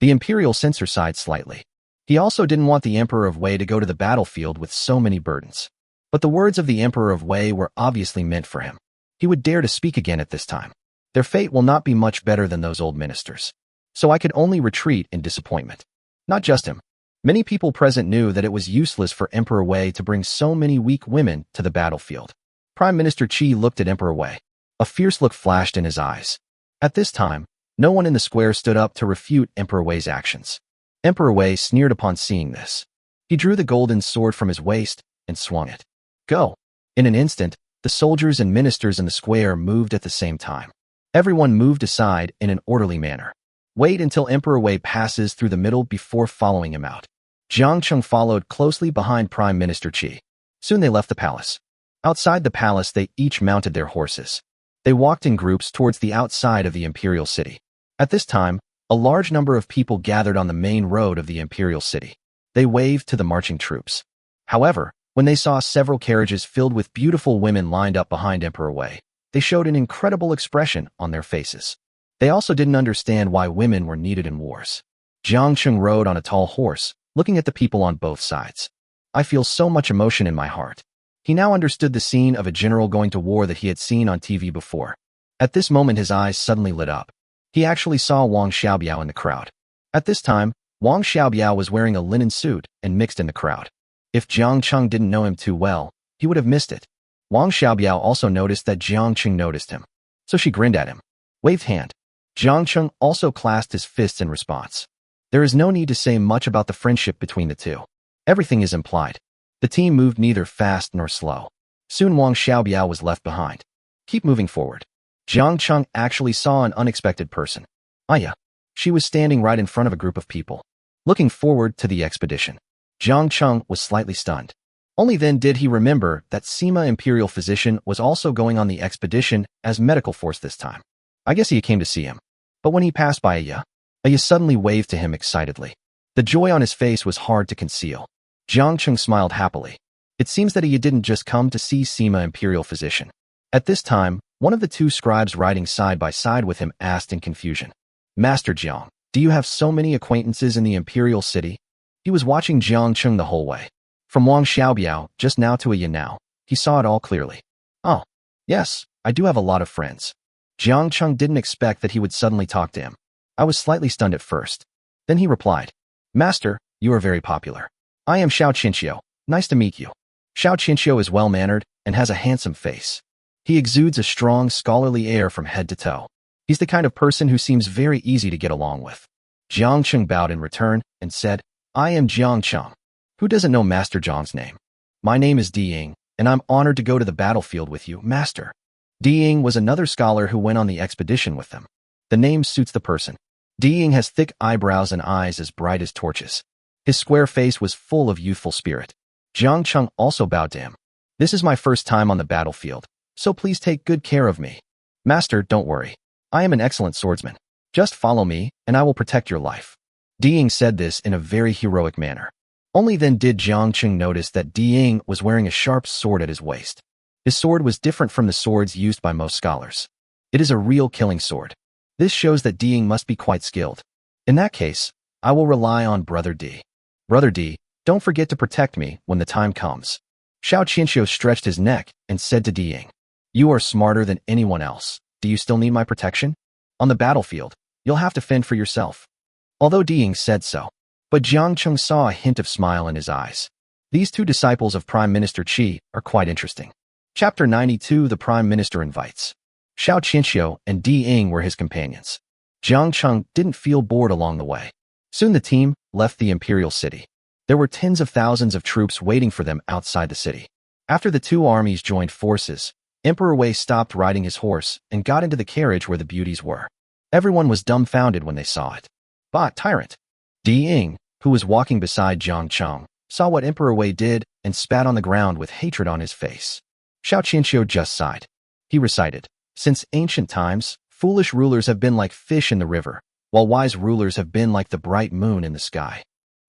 the imperial censor sighed slightly. He also didn't want the Emperor of Wei to go to the battlefield with so many burdens. But the words of the Emperor of Wei were obviously meant for him. He would dare to speak again at this time. Their fate will not be much better than those old ministers. So I could only retreat in disappointment. Not just him. Many people present knew that it was useless for Emperor Wei to bring so many weak women to the battlefield. Prime Minister Qi looked at Emperor Wei. A fierce look flashed in his eyes. At this time, no one in the square stood up to refute Emperor Wei's actions. Emperor Wei sneered upon seeing this. He drew the golden sword from his waist and swung it. Go! In an instant, the soldiers and ministers in the square moved at the same time. Everyone moved aside in an orderly manner. Wait until Emperor Wei passes through the middle before following him out. Jiang Cheng followed closely behind Prime Minister Qi. Soon they left the palace. Outside the palace, they each mounted their horses. They walked in groups towards the outside of the imperial city. At this time, a large number of people gathered on the main road of the imperial city. They waved to the marching troops. However, when they saw several carriages filled with beautiful women lined up behind Emperor Wei, they showed an incredible expression on their faces. They also didn't understand why women were needed in wars. Jiang Cheng rode on a tall horse, looking at the people on both sides. I feel so much emotion in my heart. He now understood the scene of a general going to war that he had seen on TV before. At this moment his eyes suddenly lit up. He actually saw Wang Xiaobiao in the crowd. At this time, Wang Xiaobiao was wearing a linen suit and mixed in the crowd. If Jiang Cheng didn't know him too well, he would have missed it. Wang Xiaobiao also noticed that Jiang Cheng noticed him. So she grinned at him. Waved hand. Jiang Cheng also clasped his fists in response. There is no need to say much about the friendship between the two. Everything is implied. The team moved neither fast nor slow. Soon Wang Xiaobiao was left behind. Keep moving forward. Jiang Cheng actually saw an unexpected person. Aya. She was standing right in front of a group of people, looking forward to the expedition. Jiang Cheng was slightly stunned. Only then did he remember that Sima Imperial Physician was also going on the expedition as medical force this time. I guess he came to see him. But when he passed by Aya suddenly waved to him excitedly. The joy on his face was hard to conceal. Jiang Cheng smiled happily. It seems that Aya didn't just come to see Sima Imperial Physician. At this time, one of the two scribes riding side by side with him asked in confusion, Master Jiang, do you have so many acquaintances in the Imperial City? He was watching Jiang Cheng the whole way. From Wang Xiaobiao, just now to Aya now, he saw it all clearly. Oh, yes, I do have a lot of friends. Jiang Cheng didn't expect that he would suddenly talk to him. I was slightly stunned at first. Then he replied, Master, you are very popular. I am Xiao Qinxiu. Nice to meet you. Xiao Qinxiu is well-mannered and has a handsome face. He exudes a strong scholarly air from head to toe. He's the kind of person who seems very easy to get along with. Jiang Cheng bowed in return and said, I am Jiang Cheng. Who doesn't know Master Jiang's name? My name is Di Ying, and I'm honored to go to the battlefield with you, Master. Di Ying was another scholar who went on the expedition with them. The name suits the person. Di Ying has thick eyebrows and eyes as bright as torches. His square face was full of youthful spirit. Jiang Cheng also bowed to him. This is my first time on the battlefield, so please take good care of me. Master, don't worry. I am an excellent swordsman. Just follow me, and I will protect your life. Di Ying said this in a very heroic manner. Only then did Jiang Cheng notice that Di Ying was wearing a sharp sword at his waist. His sword was different from the swords used by most scholars. It is a real killing sword. This shows that Di Ying must be quite skilled. In that case, I will rely on Brother Di. Brother Di, don't forget to protect me when the time comes. Xiao Qianxiu stretched his neck and said to Di Ying, You are smarter than anyone else. Do you still need my protection? On the battlefield, you'll have to fend for yourself. Although Di Ying said so, but Jiang Cheng saw a hint of smile in his eyes. These two disciples of Prime Minister Qi are quite interesting. Chapter 92 The Prime Minister Invites. Xiao Qianxiu and Di Ying were his companions. Jiang Cheng didn't feel bored along the way. Soon the team left the imperial city. There were tens of thousands of troops waiting for them outside the city. After the two armies joined forces, Emperor Wei stopped riding his horse and got into the carriage where the beauties were. Everyone was dumbfounded when they saw it. But tyrant! Di Ying, who was walking beside Jiang Cheng, saw what Emperor Wei did and spat on the ground with hatred on his face. Xiao Qianxiu just sighed. He recited, Since ancient times, foolish rulers have been like fish in the river, while wise rulers have been like the bright moon in the sky.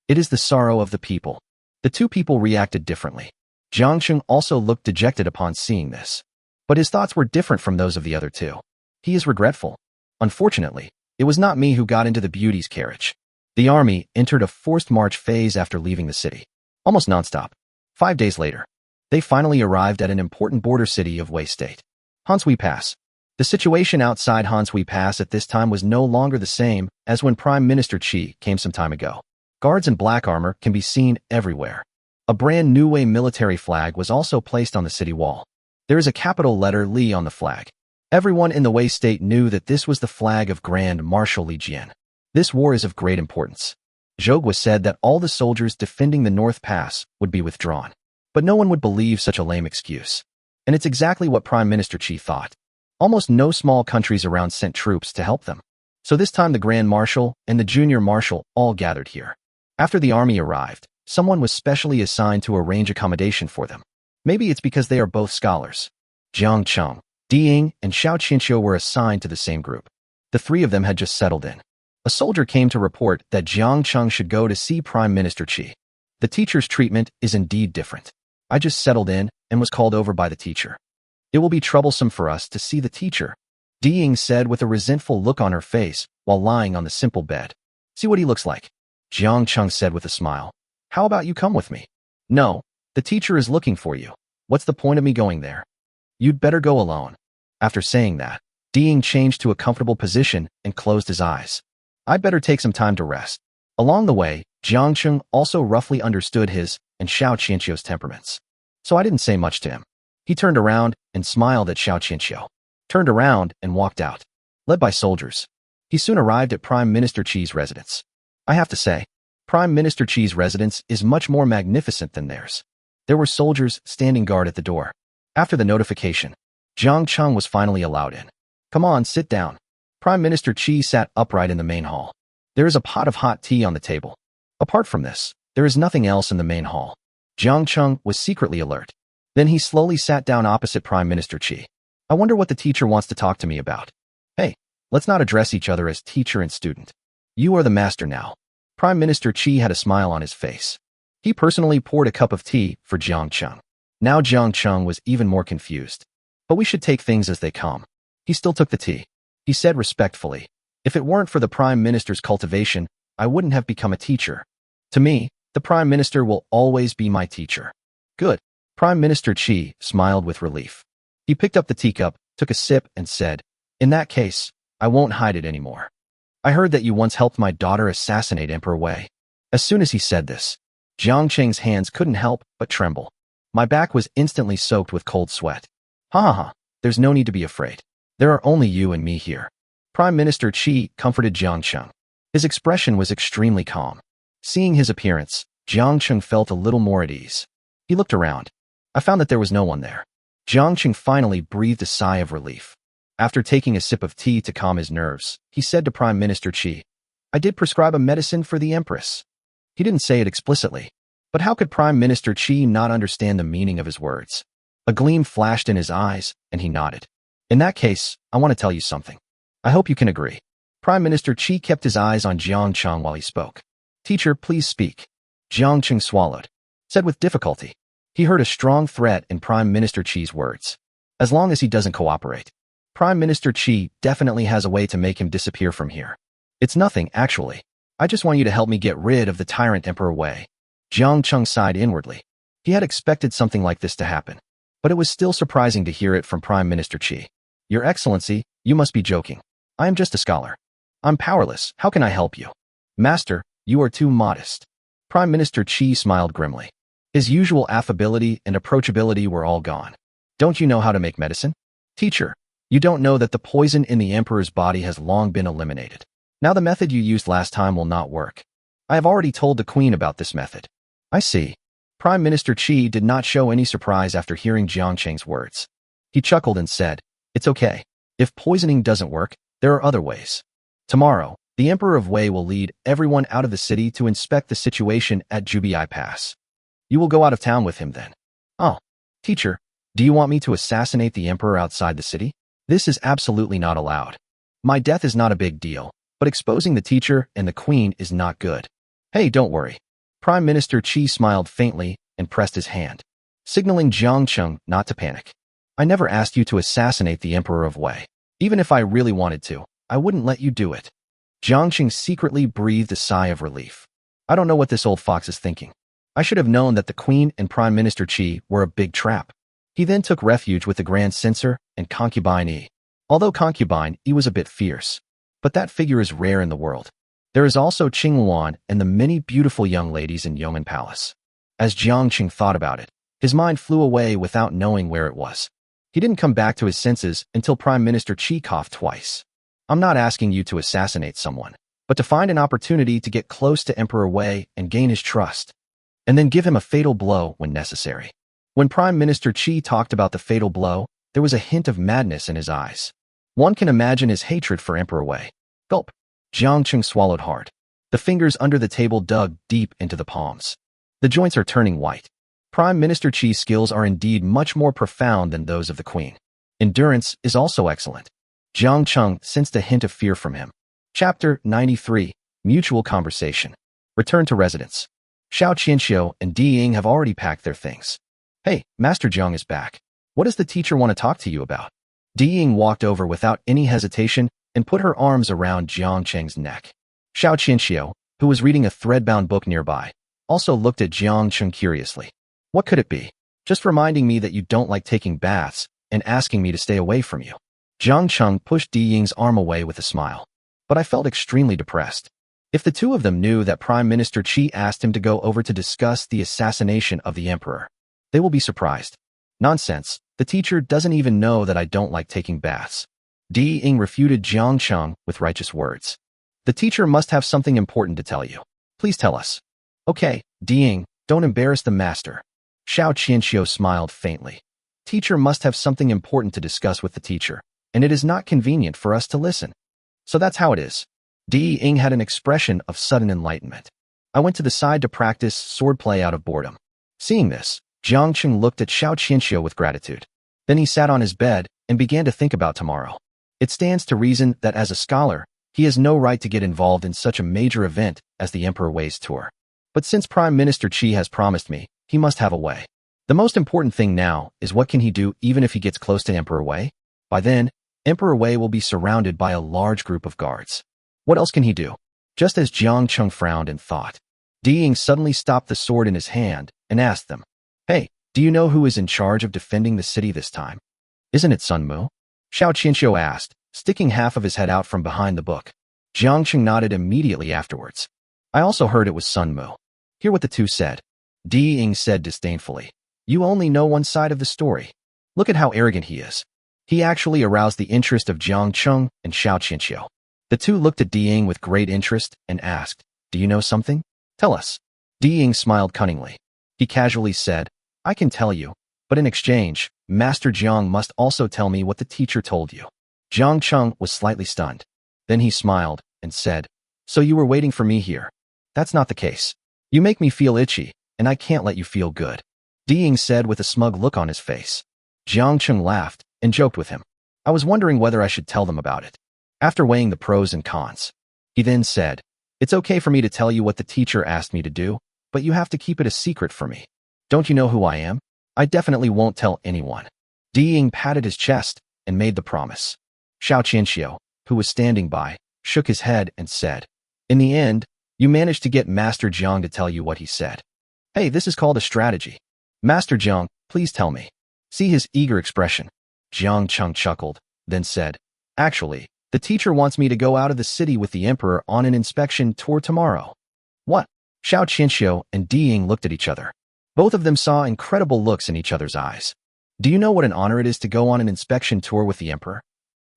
It is the sorrow of the people. The two people reacted differently. Jiang Cheng also looked dejected upon seeing this. But his thoughts were different from those of the other two. He is regretful. Unfortunately, it was not me who got into the beauty's carriage. The army entered a forced march phase after leaving the city. Almost nonstop. 5 days later, they finally arrived at an important border city of Wei State. Hanshui Pass. The situation outside Hanshui Pass at this time was no longer the same as when Prime Minister Qi came some time ago. Guards in black armor can be seen everywhere. A brand new Wei military flag was also placed on the city wall. There is a capital letter Li on the flag. Everyone in the Wei state knew that this was the flag of Grand Marshal Li Jian. This war is of great importance. Zhou said that all the soldiers defending the North Pass would be withdrawn. But no one would believe such a lame excuse. And it's exactly what Prime Minister Qi thought. Almost no small countries around sent troops to help them. So this time the Grand Marshal and the Junior Marshal all gathered here. After the army arrived, someone was specially assigned to arrange accommodation for them. Maybe it's because they are both scholars. Jiang Cheng, Di Ying, and Xiao Qianxiu were assigned to the same group. The three of them had just settled in. A soldier came to report that Jiang Cheng should go to see Prime Minister Qi. The teacher's treatment is indeed different. I just settled in and was called over by the teacher. It will be troublesome for us to see the teacher, Di Ying said with a resentful look on her face while lying on the simple bed. See what he looks like, Jiang Cheng said with a smile. How about you come with me? No, the teacher is looking for you. What's the point of me going there? You'd better go alone. After saying that, Di Ying changed to a comfortable position and closed his eyes. I'd better take some time to rest. Along the way, Jiang Cheng also roughly understood his and Xiao Qianxiu's temperaments. So I didn't say much to him. He turned around and smiled at Xiao Qianxiu, turned around and walked out, led by soldiers. He soon arrived at Prime Minister Qi's residence. I have to say, Prime Minister Qi's residence is much more magnificent than theirs. There were soldiers standing guard at the door. After the notification, Jiang Cheng was finally allowed in. Come on, sit down. Prime Minister Qi sat upright in the main hall. There is a pot of hot tea on the table. Apart from this, there is nothing else in the main hall. Jiang Cheng was secretly alert. Then he slowly sat down opposite Prime Minister Qi. I wonder what the teacher wants to talk to me about. Hey, let's not address each other as teacher and student. You are the master now. Prime Minister Qi had a smile on his face. He personally poured a cup of tea for Jiang Cheng. Now Jiang Cheng was even more confused. But we should take things as they come. He still took the tea. He said respectfully, if it weren't for the Prime Minister's cultivation, I wouldn't have become a teacher. To me, the Prime Minister will always be my teacher. Good. Prime Minister Qi smiled with relief. He picked up the teacup, took a sip, and said, in that case, I won't hide it anymore. I heard that you once helped my daughter assassinate Emperor Wei. As soon as he said this, Jiang Cheng's hands couldn't help but tremble. My back was instantly soaked with cold sweat. Ha ha ha, there's no need to be afraid. There are only you and me here. Prime Minister Qi comforted Jiang Cheng. His expression was extremely calm. Seeing his appearance, Jiang Cheng felt a little more at ease. He looked around. I found that there was no one there. Jiang Cheng finally breathed a sigh of relief. After taking a sip of tea to calm his nerves, he said to Prime Minister Qi, I did prescribe a medicine for the Empress. He didn't say it explicitly, but how could Prime Minister Qi not understand the meaning of his words? A gleam flashed in his eyes, and he nodded. In that case, I want to tell you something. I hope you can agree. Prime Minister Qi kept his eyes on Jiang Cheng while he spoke. Teacher, please speak. Jiang Cheng swallowed, said with difficulty. He heard a strong threat in Prime Minister Qi's words. As long as he doesn't cooperate, Prime Minister Qi definitely has a way to make him disappear from here. It's nothing, actually. I just want you to help me get rid of the tyrant Emperor Wei. Jiang Cheng sighed inwardly. He had expected something like this to happen, but it was still surprising to hear it from Prime Minister Qi. Your Excellency, you must be joking. I am just a scholar. I'm powerless. How can I help you? Master, you are too modest. Prime Minister Qi smiled grimly. His usual affability and approachability were all gone. Don't you know how to make medicine? Teacher, you don't know that the poison in the Emperor's body has long been eliminated. Now the method you used last time will not work. I have already told the Queen about this method. I see. Prime Minister Qi did not show any surprise after hearing Jiang Cheng's words. He chuckled and said, It's okay. If poisoning doesn't work, there are other ways. Tomorrow, the Emperor of Wei will lead everyone out of the city to inspect the situation at Jubai Pass. You will go out of town with him then. Oh, teacher, do you want me to assassinate the Emperor outside the city? This is absolutely not allowed. My death is not a big deal, but exposing the teacher and the Queen is not good. Hey, don't worry. Prime Minister Qi smiled faintly and pressed his hand, signaling Jiang Cheng not to panic. I never asked you to assassinate the Emperor of Wei. Even if I really wanted to, I wouldn't let you do it. Jiang Cheng secretly breathed a sigh of relief. I don't know what this old fox is thinking. I should have known that the Queen and Prime Minister Qi were a big trap. He then took refuge with the Grand Censor and Concubine Yi. Although Concubine Yi was a bit fierce, but that figure is rare in the world. There is also Qing Luan and the many beautiful young ladies in Yong'an Palace. As Jiang Cheng thought about it, his mind flew away without knowing where it was. He didn't come back to his senses until Prime Minister Qi coughed twice. I'm not asking you to assassinate someone, but to find an opportunity to get close to Emperor Wei and gain his trust, and then give him a fatal blow when necessary. When Prime Minister Qi talked about the fatal blow, there was a hint of madness in his eyes. One can imagine his hatred for Emperor Wei. Gulp. Jiang Cheng swallowed hard. The fingers under the table dug deep into the palms. The joints are turning white. Prime Minister Qi's skills are indeed much more profound than those of the Queen. Endurance is also excellent. Jiang Cheng sensed a hint of fear from him. Chapter 93. Mutual Conversation. Return to residence. Xiao Qianxiu and Di Ying have already packed their things. Hey, Master Jiang is back. What does the teacher want to talk to you about? Di Ying walked over without any hesitation and put her arms around Jiang Cheng's neck. Xiao Qianxiu, who was reading a thread-bound book nearby, also looked at Jiang Cheng curiously. What could it be? Just reminding me that you don't like taking baths and asking me to stay away from you. Jiang Cheng pushed Di Ying's arm away with a smile. But I felt extremely depressed. If the two of them knew that Prime Minister Qi asked him to go over to discuss the assassination of the Emperor, they will be surprised. Nonsense. The teacher doesn't even know that I don't like taking baths. Di Ying refuted Jiang Cheng with righteous words. The teacher must have something important to tell you. Please tell us. Okay, Di Ying, don't embarrass the master. Xiao Qianxiu smiled faintly. Teacher must have something important to discuss with the teacher, and it is not convenient for us to listen. So that's how it is. Di Ying had an expression of sudden enlightenment. I went to the side to practice swordplay out of boredom. Seeing this, Jiang Cheng looked at Xiao Qianxiu with gratitude. Then he sat on his bed and began to think about tomorrow. It stands to reason that as a scholar, he has no right to get involved in such a major event as the Emperor Wei's tour. But since Prime Minister Qi has promised me, he must have a way. The most important thing now is what can he do even if he gets close to Emperor Wei? By then, Emperor Wei will be surrounded by a large group of guards. What else can he do? Just as Jiang Cheng frowned and thought, Di Ying suddenly stopped the sword in his hand and asked them, Hey, do you know who is in charge of defending the city this time? Isn't it Sun Mu? Xiao Qianxiu asked, sticking half of his head out from behind the book. Jiang Cheng nodded immediately afterwards. I also heard it was Sun Mu. Hear what the two said. Di Ying said disdainfully. You only know one side of the story. Look at how arrogant he is. He actually aroused the interest of Jiang Cheng and Xiao Qianxiu. The two looked at Di Ying with great interest and asked, Do you know something? Tell us. Di Ying smiled cunningly. He casually said, I can tell you, but in exchange, Master Jiang must also tell me what the teacher told you. Jiang Cheng was slightly stunned. Then he smiled and said, "So you were waiting for me here? That's not the case. You make me feel itchy, and I can't let you feel good," Diying said with a smug look on his face. Jiang Cheng laughed and joked with him. "I was wondering whether I should tell them about it." After weighing the pros and cons, he then said, "It's okay for me to tell you what the teacher asked me to do, but you have to keep it a secret for me. Don't you know who I am? I definitely won't tell anyone." Diying patted his chest and made the promise. Xiao Qianxiu, who was standing by, shook his head and said, "In the end, you managed to get Master Jiang to tell you what he said. Hey, this is called a strategy. Master Jiang, please tell me." See his eager expression. Jiang Cheng chuckled, then said, "Actually, the teacher wants me to go out of the city with the emperor on an inspection tour tomorrow." What? Xiao Qianxiu and Diying looked at each other. Both of them saw incredible looks in each other's eyes. "Do you know what an honor it is to go on an inspection tour with the emperor?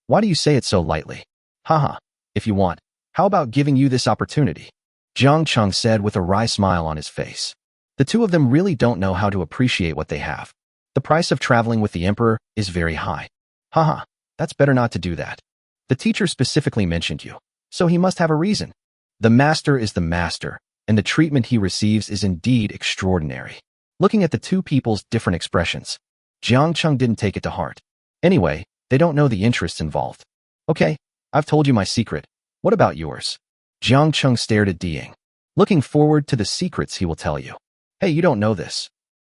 Why do you say it so lightly? Haha, if you want, how about giving you this opportunity?" Jiang Cheng said with a wry smile on his face. The two of them really don't know how to appreciate what they have. The price of traveling with the emperor is very high. Haha, that's better not to do that. The teacher specifically mentioned you, so he must have a reason. The master is the master, and the treatment he receives is indeed extraordinary. Looking at the two people's different expressions, Jiang Cheng didn't take it to heart. Anyway, they don't know the interests involved. Okay, I've told you my secret. What about yours? Jiang Cheng stared at Diying, looking forward to the secrets he will tell you. Hey, you don't know this.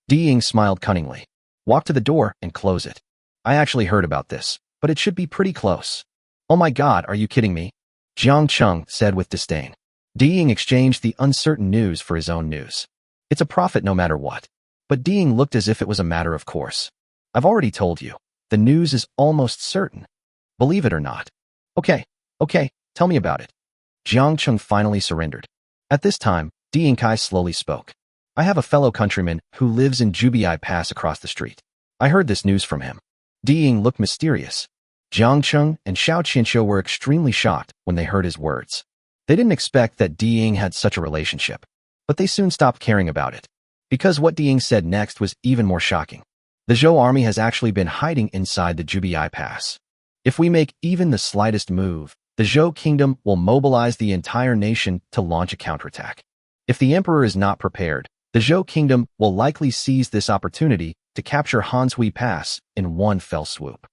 Diying smiled cunningly. Walk to the door and close it. I actually heard about this, but it should be pretty close. Oh my god, are you kidding me? Jiang Cheng said with disdain. Diying exchanged the uncertain news for his own news. It's a profit no matter what. But Diying looked as if it was a matter of course. I've already told you. The news is almost certain. Believe it or not. Okay, tell me about it. Jiang Cheng finally surrendered. At this time, Diying Kai slowly spoke. I have a fellow countryman who lives in Jubiai Pass across the street. I heard this news from him. Diying looked mysterious. Jiang Cheng and Xiao Qianxiu were extremely shocked when they heard his words. They didn't expect that Diying had such a relationship, but they soon stopped caring about it, because what Diying said next was even more shocking. The Zhou army has actually been hiding inside the Jubiai Pass. If we make even the slightest move, the Zhou kingdom will mobilize the entire nation to launch a counterattack. If the emperor is not prepared, the Zhou kingdom will likely seize this opportunity to capture Hanshui Pass in one fell swoop.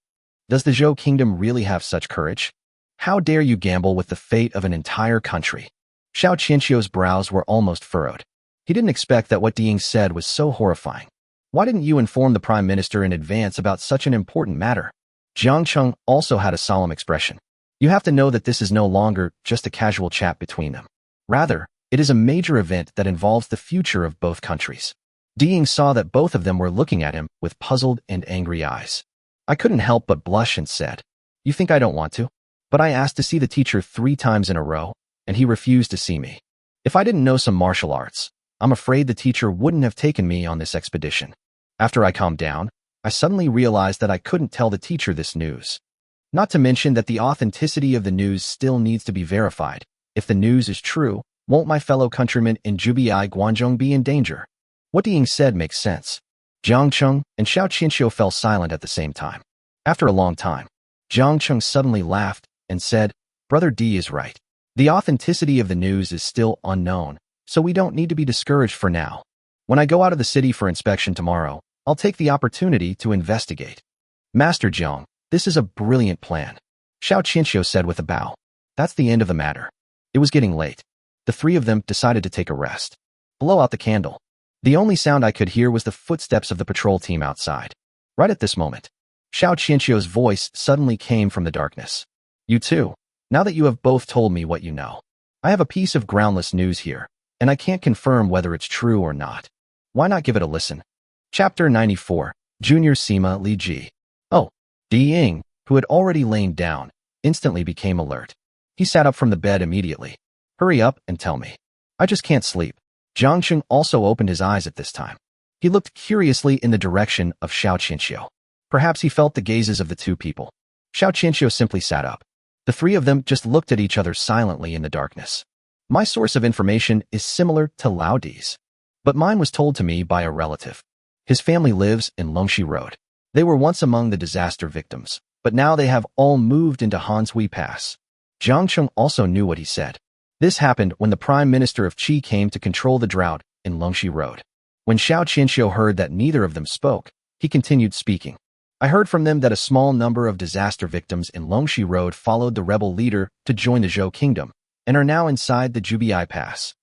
Does the Zhou kingdom really have such courage? How dare you gamble with the fate of an entire country? Xiao Qianxiu's brows were almost furrowed. He didn't expect that what Diying said was so horrifying. Why didn't you inform the prime minister in advance about such an important matter? Jiang Cheng also had a solemn expression. You have to know that this is no longer just a casual chat between them. Rather, it is a major event that involves the future of both countries. Diying saw that both of them were looking at him with puzzled and angry eyes. I couldn't help but blush and said, "You think I don't want to? But I asked to see the teacher 3 times in a row, and he refused to see me. If I didn't know some martial arts, I'm afraid the teacher wouldn't have taken me on this expedition." After I calmed down, I suddenly realized that I couldn't tell the teacher this news. Not to mention that the authenticity of the news still needs to be verified. If the news is true, won't my fellow countrymen in Jubiai Guanzhong be in danger? What Diying said makes sense. Jiang Cheng and Xiao Qianxiu fell silent at the same time. After a long time, Jiang Cheng suddenly laughed and said, "Brother D is right. The authenticity of the news is still unknown, so we don't need to be discouraged for now. When I go out of the city for inspection tomorrow, I'll take the opportunity to investigate." Master Jiang, this is a brilliant plan, Xiao Qianxiu said with a bow. That's the end of the matter. It was getting late. The 3 of them decided to take a rest. Blow out the candle. The only sound I could hear was the footsteps of the patrol team outside. Right at this moment, Xiao Qianxiu's voice suddenly came from the darkness. You two, now that you have both told me what you know, I have a piece of groundless news here, and I can't confirm whether it's true or not. Why not give it a listen? Chapter 94, Junior Sima Li Ji. Oh, Diying, who had already lain down, instantly became alert. He sat up from the bed immediately. Hurry up and tell me. I just can't sleep. Jiang Cheng also opened his eyes at this time. He looked curiously in the direction of Xiao Qianxiu. Perhaps he felt the gazes of the 2 people. Xiao Qianxiu simply sat up. The 3 of them just looked at each other silently in the darkness. My source of information is similar to Lao Di's, but mine was told to me by a relative. His family lives in Longxi Road. They were once among the disaster victims, but now they have all moved into Hanshui Pass. Jiang Cheng also knew what he said. This happened when the Prime Minister of Qi came to control the drought in Longxi Road. When Xiao Qianxiu heard that neither of them spoke, he continued speaking. I heard from them that a small number of disaster victims in Longxi Road followed the rebel leader to join the Zhou Kingdom and are now inside the Jubiai Pass.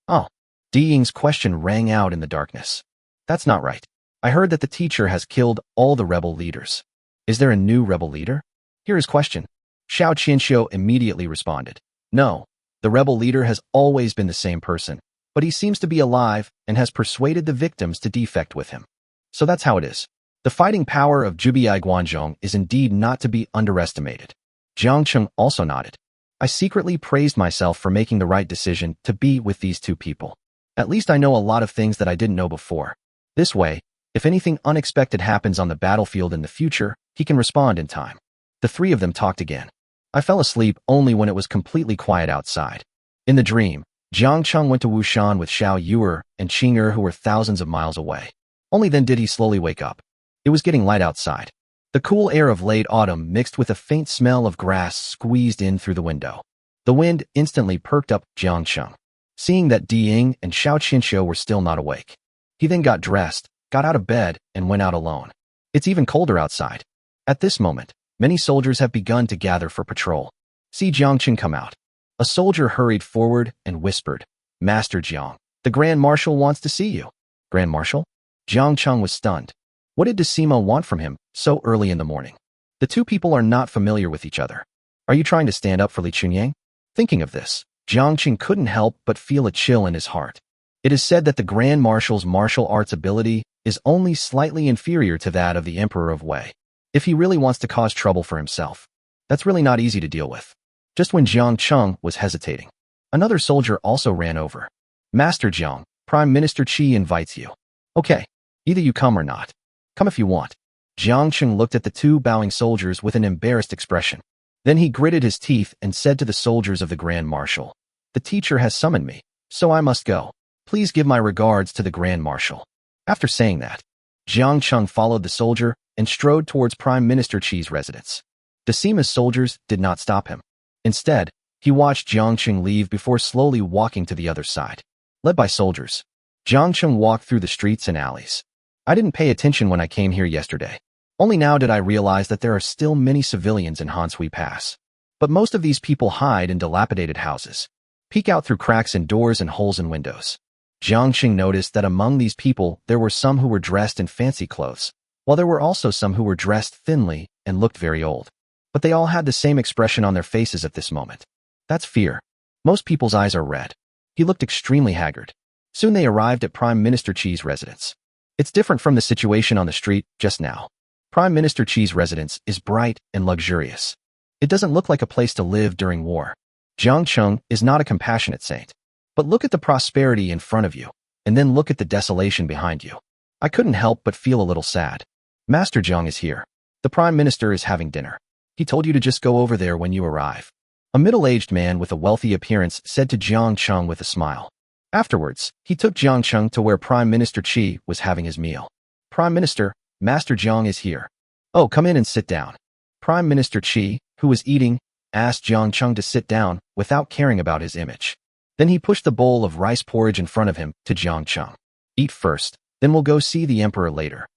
Oh, Di Ying's question rang out in the darkness. That's not right. I heard that the teacher has killed all the rebel leaders. Is there a new rebel leader? Here is question. Xiao Qianxiu immediately responded. No, the rebel leader has always been the same person, but he seems to be alive and has persuaded the victims to defect with him. So that's how it is. The fighting power of Jubiai Guanzhong is indeed not to be underestimated. Jiang Cheng also nodded. I secretly praised myself for making the right decision to be with these two people. At least I know a lot of things that I didn't know before. This way, if anything unexpected happens on the battlefield in the future, he can respond in time. The three of them talked again. I fell asleep only when it was completely quiet outside. In the dream, Jiang Cheng went to Wushan with Xiao Yuer and Qing'er, who were thousands of miles away. Only then did he slowly wake up. It was getting light outside. The cool air of late autumn mixed with a faint smell of grass squeezed in through the window. The wind instantly perked up Jiang Cheng. Seeing that Di Ying and Xiao Qianxiu were still not awake, he then got dressed, got out of bed, and went out alone. It's even colder outside. At this moment, many soldiers have begun to gather for patrol. See Jiang Cheng come out. A soldier hurried forward and whispered, Master Jiang, the Grand Marshal wants to see you. Grand Marshal? Jiang Cheng was stunned. What did Decima want from him so early in the morning? The two people are not familiar with each other. Are you trying to stand up for Li Chunyang? Thinking of this, Jiang Cheng couldn't help but feel a chill in his heart. It is said that the Grand Marshal's martial arts ability is only slightly inferior to that of the Emperor of Wei. If he really wants to cause trouble for himself, that's really not easy to deal with. Just when Jiang Cheng was hesitating, another soldier also ran over. Master Jiang, Prime Minister Qi invites you. Okay, either you come or not. Come if you want. Jiang Cheng looked at the two bowing soldiers with an embarrassed expression. Then he gritted his teeth and said to the soldiers of the Grand Marshal, the teacher has summoned me, so I must go. Please give my regards to the Grand Marshal. After saying that, Jiang Cheng followed the soldier and strode towards Prime Minister Qi's residence. Decima's soldiers did not stop him. Instead, he watched Jiang Cheng leave before slowly walking to the other side. Led by soldiers, Jiang Cheng walked through the streets and alleys. I didn't pay attention when I came here yesterday. Only now did I realize that there are still many civilians in Hanshui Pass. But most of these people hide in dilapidated houses, peek out through cracks in doors and holes in windows. Jiang Cheng noticed that among these people there were some who were dressed in fancy clothes, while there were also some who were dressed thinly and looked very old. But they all had the same expression on their faces at this moment. That's fear. Most people's eyes are red. He looked extremely haggard. Soon they arrived at Prime Minister Qi's residence. It's different from the situation on the street just now. Prime Minister Qi's residence is bright and luxurious. It doesn't look like a place to live during war. Jiang Cheng is not a compassionate saint. But look at the prosperity in front of you, and then look at the desolation behind you. I couldn't help but feel a little sad. Master Jiang is here. The Prime Minister is having dinner. He told you to just go over there when you arrive. A middle-aged man with a wealthy appearance said to Jiang Cheng with a smile. Afterwards, he took Jiang Cheng to where Prime Minister Qi was having his meal. Prime Minister, Master Jiang is here. Oh, come in and sit down. Prime Minister Qi, who was eating, asked Jiang Cheng to sit down without caring about his image. Then he pushed the bowl of rice porridge in front of him to Jiang Cheng. Eat first, then we'll go see the emperor later.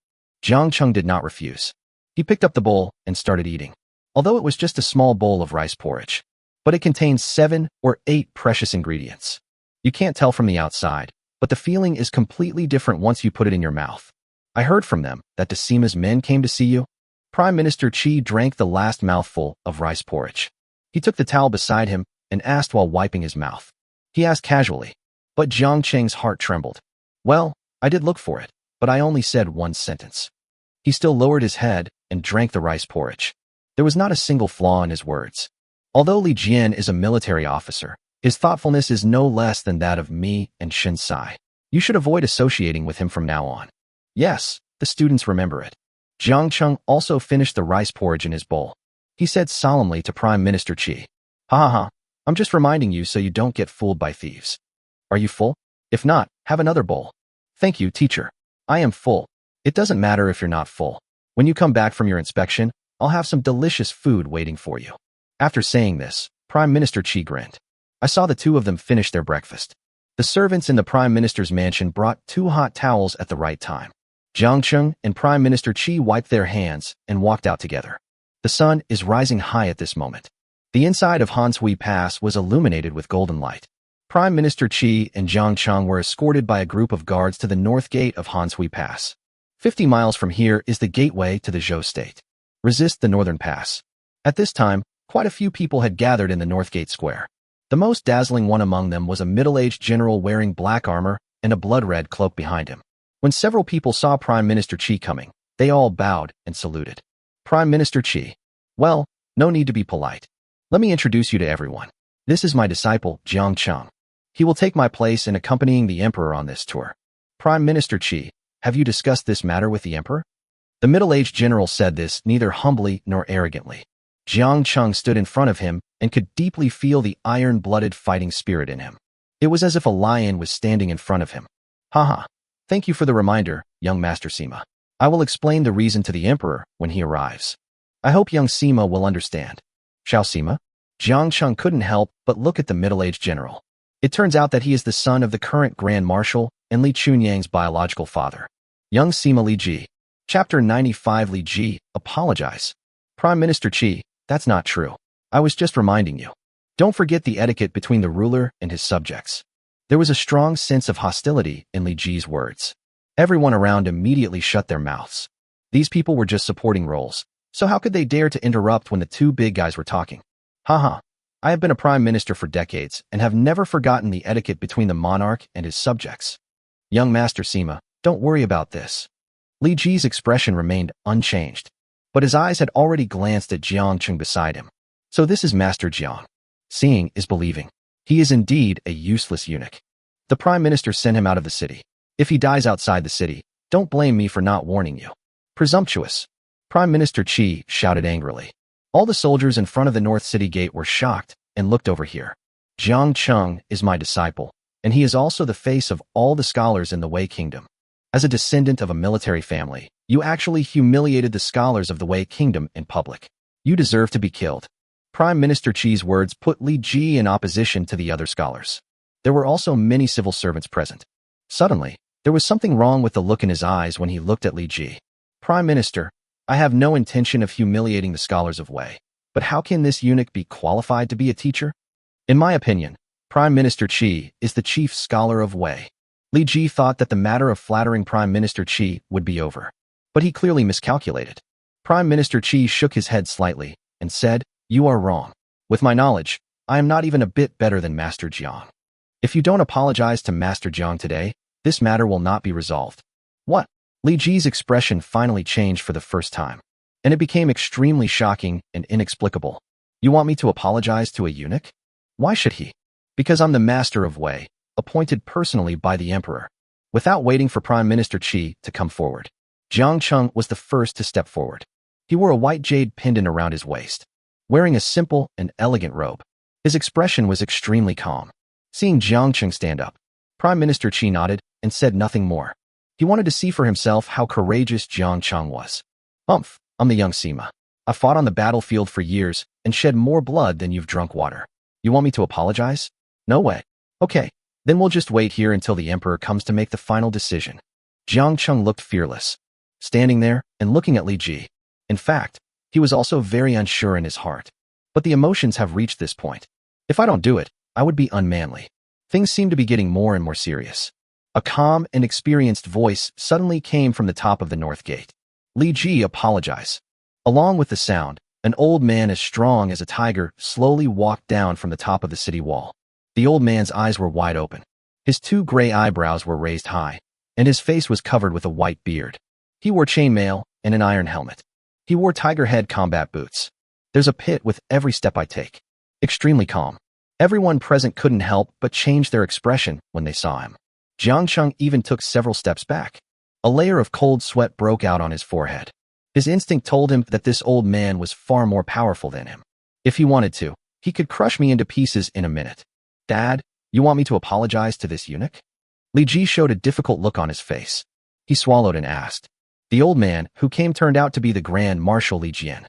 Jiang Cheng did not refuse. He picked up the bowl and started eating. Although it was just a small bowl of rice porridge, but it contained 7 or 8 precious ingredients. You can't tell from the outside, but the feeling is completely different once you put it in your mouth. I heard from them that Decima's men came to see you. Prime Minister Qi drank the last mouthful of rice porridge. He took the towel beside him and asked while wiping his mouth. He asked casually, but Jiang Cheng's heart trembled. Well, I did look for it, but I only said one sentence. He still lowered his head and drank the rice porridge. There was not a single flaw in his words. Although Li Jian is a military officer, his thoughtfulness is no less than that of me and Shin Sai. You should avoid associating with him from now on. Yes, the students remember it. Jiang Cheng also finished the rice porridge in his bowl. He said solemnly to Prime Minister Qi, Ha ha ha, I'm just reminding you so you don't get fooled by thieves. Are you full? If not, have another bowl. Thank you, teacher. I am full. It doesn't matter if you're not full. When you come back from your inspection, I'll have some delicious food waiting for you." After saying this, Prime Minister Qi grinned. I saw the two of them finish their breakfast. The servants in the Prime Minister's mansion brought 2 hot towels at the right time. Jiang Cheng and Prime Minister Qi wiped their hands and walked out together. The sun is rising high at this moment. The inside of Hanshui Pass was illuminated with golden light. Prime Minister Qi and Jiang Cheng were escorted by a group of guards to the north gate of Hanshui Pass. 50 miles from here is the gateway to the Zhou state. Resist the northern pass. At this time, quite a few people had gathered in the North Gate Square. The most dazzling one among them was a middle-aged general wearing black armor and a blood-red cloak behind him. When several people saw Prime Minister Qi coming, they all bowed and saluted. Prime Minister Qi. Well, no need to be polite. Let me introduce you to everyone. This is my disciple, Jiang Cheng. He will take my place in accompanying the emperor on this tour. Prime Minister Qi, have you discussed this matter with the emperor? The middle-aged general said this neither humbly nor arrogantly. Jiang Cheng stood in front of him and could deeply feel the iron-blooded fighting spirit in him. It was as if a lion was standing in front of him. Haha. Thank you for the reminder, young Master Sima. I will explain the reason to the emperor when he arrives. I hope young Sima will understand. Shao Sima? Jiang Cheng couldn't help but look at the middle-aged general. It turns out that he is the son of the current Grand Marshal and Li Chunyang's biological father. Young Sima Li Ji. Chapter 95 Li Ji, apologize. Prime Minister Qi, that's not true. I was just reminding you. Don't forget the etiquette between the ruler and his subjects. There was a strong sense of hostility in Li Ji's words. Everyone around immediately shut their mouths. These people were just supporting roles, so how could they dare to interrupt when the two big guys were talking? Haha. I have been a prime minister for decades and have never forgotten the etiquette between the monarch and his subjects. Young Master Sima, don't worry about this. Li Ji's expression remained unchanged, but his eyes had already glanced at Jiang Cheng beside him. So this is Master Jiang. Seeing is believing. He is indeed a useless eunuch. The prime minister sent him out of the city. If he dies outside the city, don't blame me for not warning you. Presumptuous. Prime Minister Qi shouted angrily. All the soldiers in front of the North City Gate were shocked and looked over here. Jiang Cheng is my disciple, and he is also the face of all the scholars in the Wei Kingdom. As a descendant of a military family, you actually humiliated the scholars of the Wei Kingdom in public. You deserve to be killed. Prime Minister Qi's words put Li Ji in opposition to the other scholars. There were also many civil servants present. Suddenly, there was something wrong with the look in his eyes when he looked at Li Ji. Prime Minister, I have no intention of humiliating the scholars of Wei, but how can this eunuch be qualified to be a teacher? In my opinion, Prime Minister Qi is the chief scholar of Wei. Li Ji thought that the matter of flattering Prime Minister Qi would be over, but he clearly miscalculated. Prime Minister Qi shook his head slightly and said, "You are wrong. With my knowledge, I am not even a bit better than Master Jiang. If you don't apologize to Master Jiang today, this matter will not be resolved." What? Li Ji's expression finally changed for the first time, and it became extremely shocking and inexplicable. You want me to apologize to a eunuch? Why should he? Because I'm the master of Wei, appointed personally by the emperor. Without waiting for Prime Minister Qi to come forward, Jiang Cheng was the first to step forward. He wore a white jade pendant around his waist, wearing a simple and elegant robe. His expression was extremely calm. Seeing Jiang Cheng stand up, Prime Minister Qi nodded and said nothing more. He wanted to see for himself how courageous Jiang Cheng was. I'm the young Sima. I fought on the battlefield for years and shed more blood than you've drunk water. You want me to apologize? No way. Okay, then we'll just wait here until the emperor comes to make the final decision. Jiang Cheng looked fearless, standing there and looking at Li Ji. In fact, he was also very unsure in his heart. But the emotions have reached this point. If I don't do it, I would be unmanly. Things seem to be getting more and more serious. A calm and experienced voice suddenly came from the top of the North Gate. Li Ji, apologize. Along with the sound, an old man as strong as a tiger slowly walked down from the top of the city wall. The old man's eyes were wide open. His 2 gray eyebrows were raised high, and his face was covered with a white beard. He wore chainmail and an iron helmet. He wore tiger head combat boots. There's a pit with every step I take. Extremely calm. Everyone present couldn't help but change their expression when they saw him. Jiang Cheng even took several steps back. A layer of cold sweat broke out on his forehead. His instinct told him that this old man was far more powerful than him. If he wanted to, he could crush me into pieces in a minute. Dad, you want me to apologize to this eunuch? Li Ji showed a difficult look on his face. He swallowed and asked. The old man, who turned out to be the Grand Marshal Li Jian.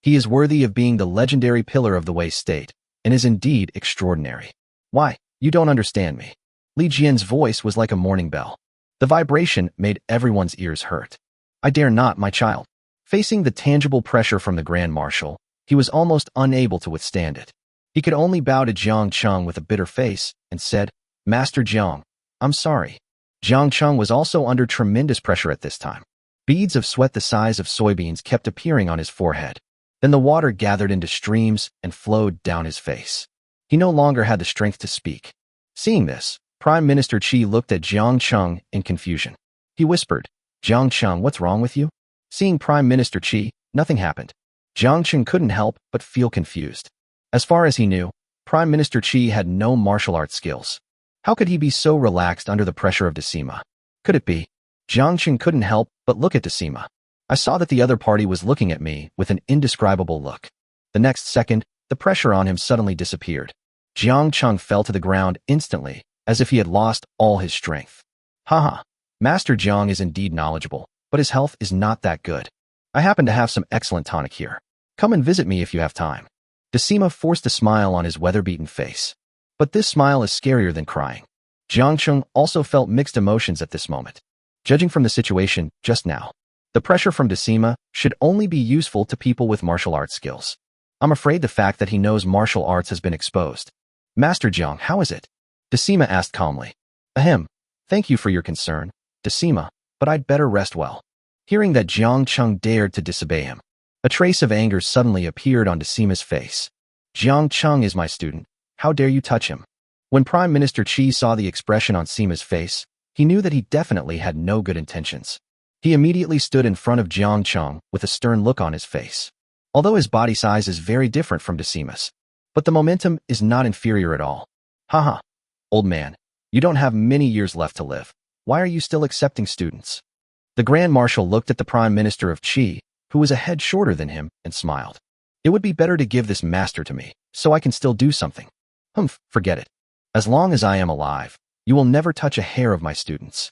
He is worthy of being the legendary pillar of the Wei state, and is indeed extraordinary. Why, you don't understand me. Li Jian's voice was like a morning bell. The vibration made everyone's ears hurt. I dare not, my child. Facing the tangible pressure from the Grand Marshal, he was almost unable to withstand it. He could only bow to Jiang Cheng with a bitter face and said, Master Jiang, I'm sorry. Jiang Cheng was also under tremendous pressure at this time. Beads of sweat the size of soybeans kept appearing on his forehead. Then the water gathered into streams and flowed down his face. He no longer had the strength to speak. Seeing this, Prime Minister Qi looked at Jiang Cheng in confusion. He whispered, Jiang Cheng, what's wrong with you? Seeing Prime Minister Qi, nothing happened. Jiang Cheng couldn't help but feel confused. As far as he knew, Prime Minister Qi had no martial arts skills. How could he be so relaxed under the pressure of Decima? Could it be? Jiang Cheng couldn't help but look at Decima. I saw that the other party was looking at me with an indescribable look. The next second, the pressure on him suddenly disappeared. Jiang Cheng fell to the ground instantly, as if he had lost all his strength. Haha, Master Jiang is indeed knowledgeable, but his health is not that good. I happen to have some excellent tonic here. Come and visit me if you have time. Decima forced a smile on his weather-beaten face. But this smile is scarier than crying. Jiang Cheng also felt mixed emotions at this moment. Judging from the situation just now, the pressure from Decima should only be useful to people with martial arts skills. I'm afraid the fact that he knows martial arts has been exposed. Master Jiang, how is it? Decima asked calmly. Ahem. Thank you for your concern, Decima, but I'd better rest well. Hearing that Jiang Cheng dared to disobey him, a trace of anger suddenly appeared on Decima's face. Jiang Cheng is my student. How dare you touch him? When Prime Minister Qi saw the expression on Sima's face, he knew that he definitely had no good intentions. He immediately stood in front of Jiang Cheng with a stern look on his face. Although his body size is very different from Decima's, but the momentum is not inferior at all. Haha. Old man, you don't have many years left to live. Why are you still accepting students? The Grand Marshal looked at the Prime Minister of Qi, who was a head shorter than him, and smiled. It would be better to give this master to me, so I can still do something. Forget it. As long as I am alive, you will never touch a hair of my students.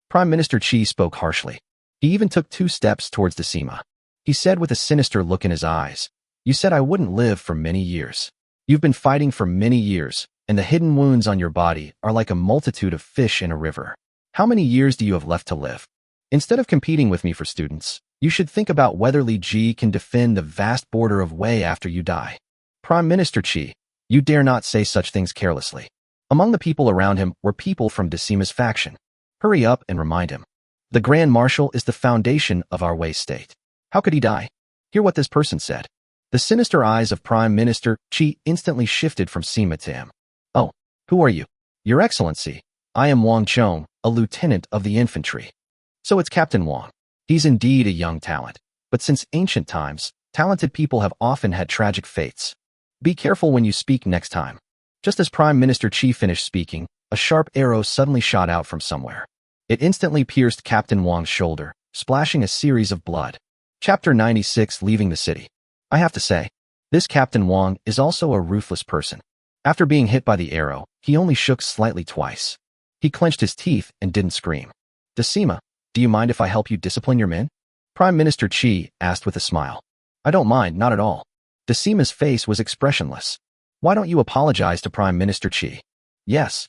Prime Minister Qi spoke harshly. He even took 2 steps towards Decima. He said with a sinister look in his eyes, You said I wouldn't live for many years. You've been fighting for many years, and the hidden wounds on your body are like a multitude of fish in a river. How many years do you have left to live? Instead of competing with me for students, you should think about whether Li Ji can defend the vast border of Wei after you die. Prime Minister Qi, you dare not say such things carelessly. Among the people around him were people from Decima's faction. Hurry up and remind him. The Grand Marshal is the foundation of our Wei state. How could he die? Hear what this person said. The sinister eyes of Prime Minister Qi instantly shifted from Sima to him. Oh, who are you? Your Excellency, I am Wang Chong, a lieutenant of the infantry. So it's Captain Wang. He's indeed a young talent. But since ancient times, talented people have often had tragic fates. Be careful when you speak next time. Just as Prime Minister Qi finished speaking, a sharp arrow suddenly shot out from somewhere. It instantly pierced Captain Wang's shoulder, splashing a series of blood. Chapter 96, Leaving the City. I have to say, this Captain Wang is also a ruthless person. After being hit by the arrow, he only shook slightly twice. He clenched his teeth and didn't scream. Decima, do you mind if I help you discipline your men? Prime Minister Qi asked with a smile. I don't mind, not at all. Decima's face was expressionless. Why don't you apologize to Prime Minister Qi? Yes.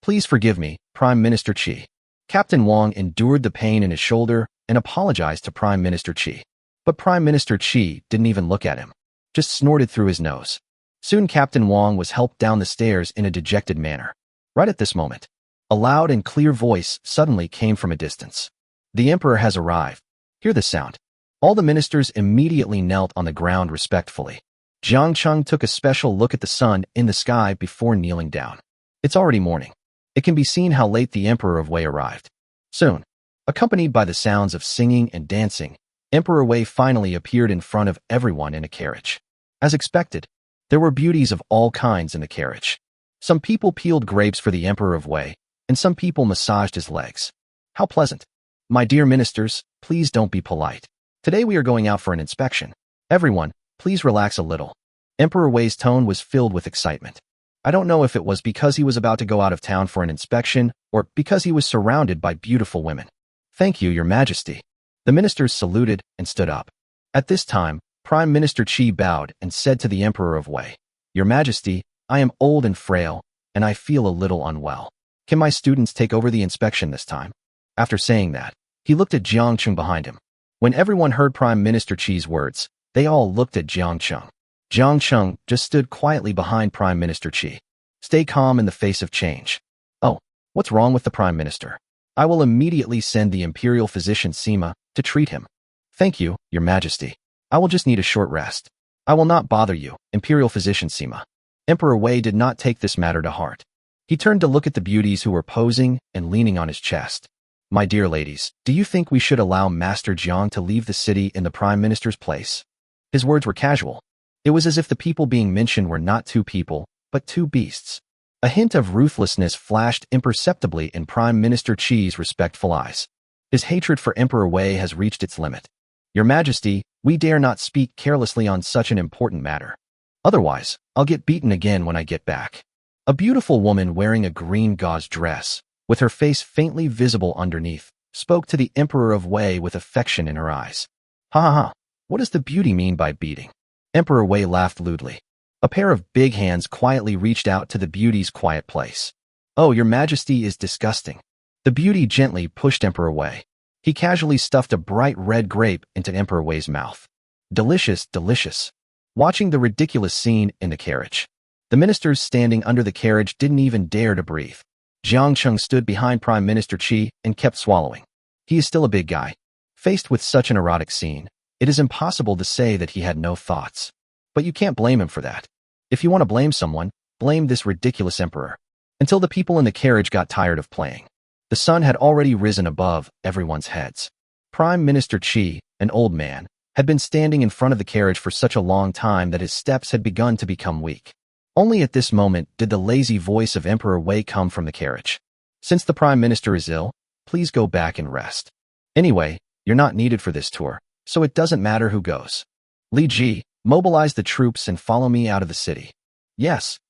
Please forgive me, Prime Minister Qi. Captain Wang endured the pain in his shoulder and apologized to Prime Minister Qi. But Prime Minister Qi didn't even look at him, just snorted through his nose. Soon Captain Wang was helped down the stairs in a dejected manner. Right at this moment, a loud and clear voice suddenly came from a distance. The Emperor has arrived. Hear the sound. All the ministers immediately knelt on the ground respectfully. Jiang Cheng took a special look at the sun in the sky before kneeling down. It's already morning. It can be seen how late the Emperor of Wei arrived. Soon, accompanied by the sounds of singing and dancing, Emperor Wei finally appeared in front of everyone in a carriage. As expected, there were beauties of all kinds in the carriage. Some people peeled grapes for the Emperor of Wei, and some people massaged his legs. How pleasant. My dear ministers, please don't be polite. Today we are going out for an inspection. Everyone, please relax a little. Emperor Wei's tone was filled with excitement. I don't know if it was because he was about to go out of town for an inspection or because he was surrounded by beautiful women. Thank you, Your Majesty. The ministers saluted and stood up. At this time, Prime Minister Qi bowed and said to the Emperor of Wei, "Your Majesty, I am old and frail, and I feel a little unwell. Can my students take over the inspection this time?" After saying that, he looked at Jiang Cheng behind him. When everyone heard Prime Minister Qi's words, they all looked at Jiang Cheng. Jiang Cheng just stood quietly behind Prime Minister Qi. Stay calm in the face of change. Oh, what's wrong with the Prime Minister? I will immediately send the Imperial Physician Sima to treat him. Thank you, Your Majesty. I will just need a short rest. I will not bother you, Imperial Physician Sima. Emperor Wei did not take this matter to heart. He turned to look at the beauties who were posing and leaning on his chest. My dear ladies, do you think we should allow Master Jiang to leave the city in the Prime Minister's place? His words were casual. It was as if the people being mentioned were not two people, but two beasts. A hint of ruthlessness flashed imperceptibly in Prime Minister Qi's respectful eyes. His hatred for Emperor Wei has reached its limit. Your Majesty, we dare not speak carelessly on such an important matter. Otherwise, I'll get beaten again when I get back. A beautiful woman wearing a green gauze dress, with her face faintly visible underneath, spoke to the Emperor of Wei with affection in her eyes. Ha ha ha, what does the beauty mean by beating? Emperor Wei laughed lewdly. A pair of big hands quietly reached out to the beauty's quiet place. Oh, Your Majesty is disgusting. The beauty gently pushed Emperor Wei. He casually stuffed a bright red grape into Emperor Wei's mouth. Delicious, delicious. Watching the ridiculous scene in the carriage. The ministers standing under the carriage didn't even dare to breathe. Jiang Cheng stood behind Prime Minister Qi and kept swallowing. He is still a big guy. Faced with such an erotic scene, it is impossible to say that he had no thoughts. But you can't blame him for that. If you want to blame someone, blame this ridiculous emperor. Until the people in the carriage got tired of playing. The sun had already risen above everyone's heads. Prime Minister Qi, an old man, had been standing in front of the carriage for such a long time that his steps had begun to become weak. Only at this moment did the lazy voice of Emperor Wei come from the carriage. Since the Prime Minister is ill, please go back and rest. Anyway, you're not needed for this tour, so it doesn't matter who goes. Li Ji, mobilize the troops and follow me out of the city. Yes.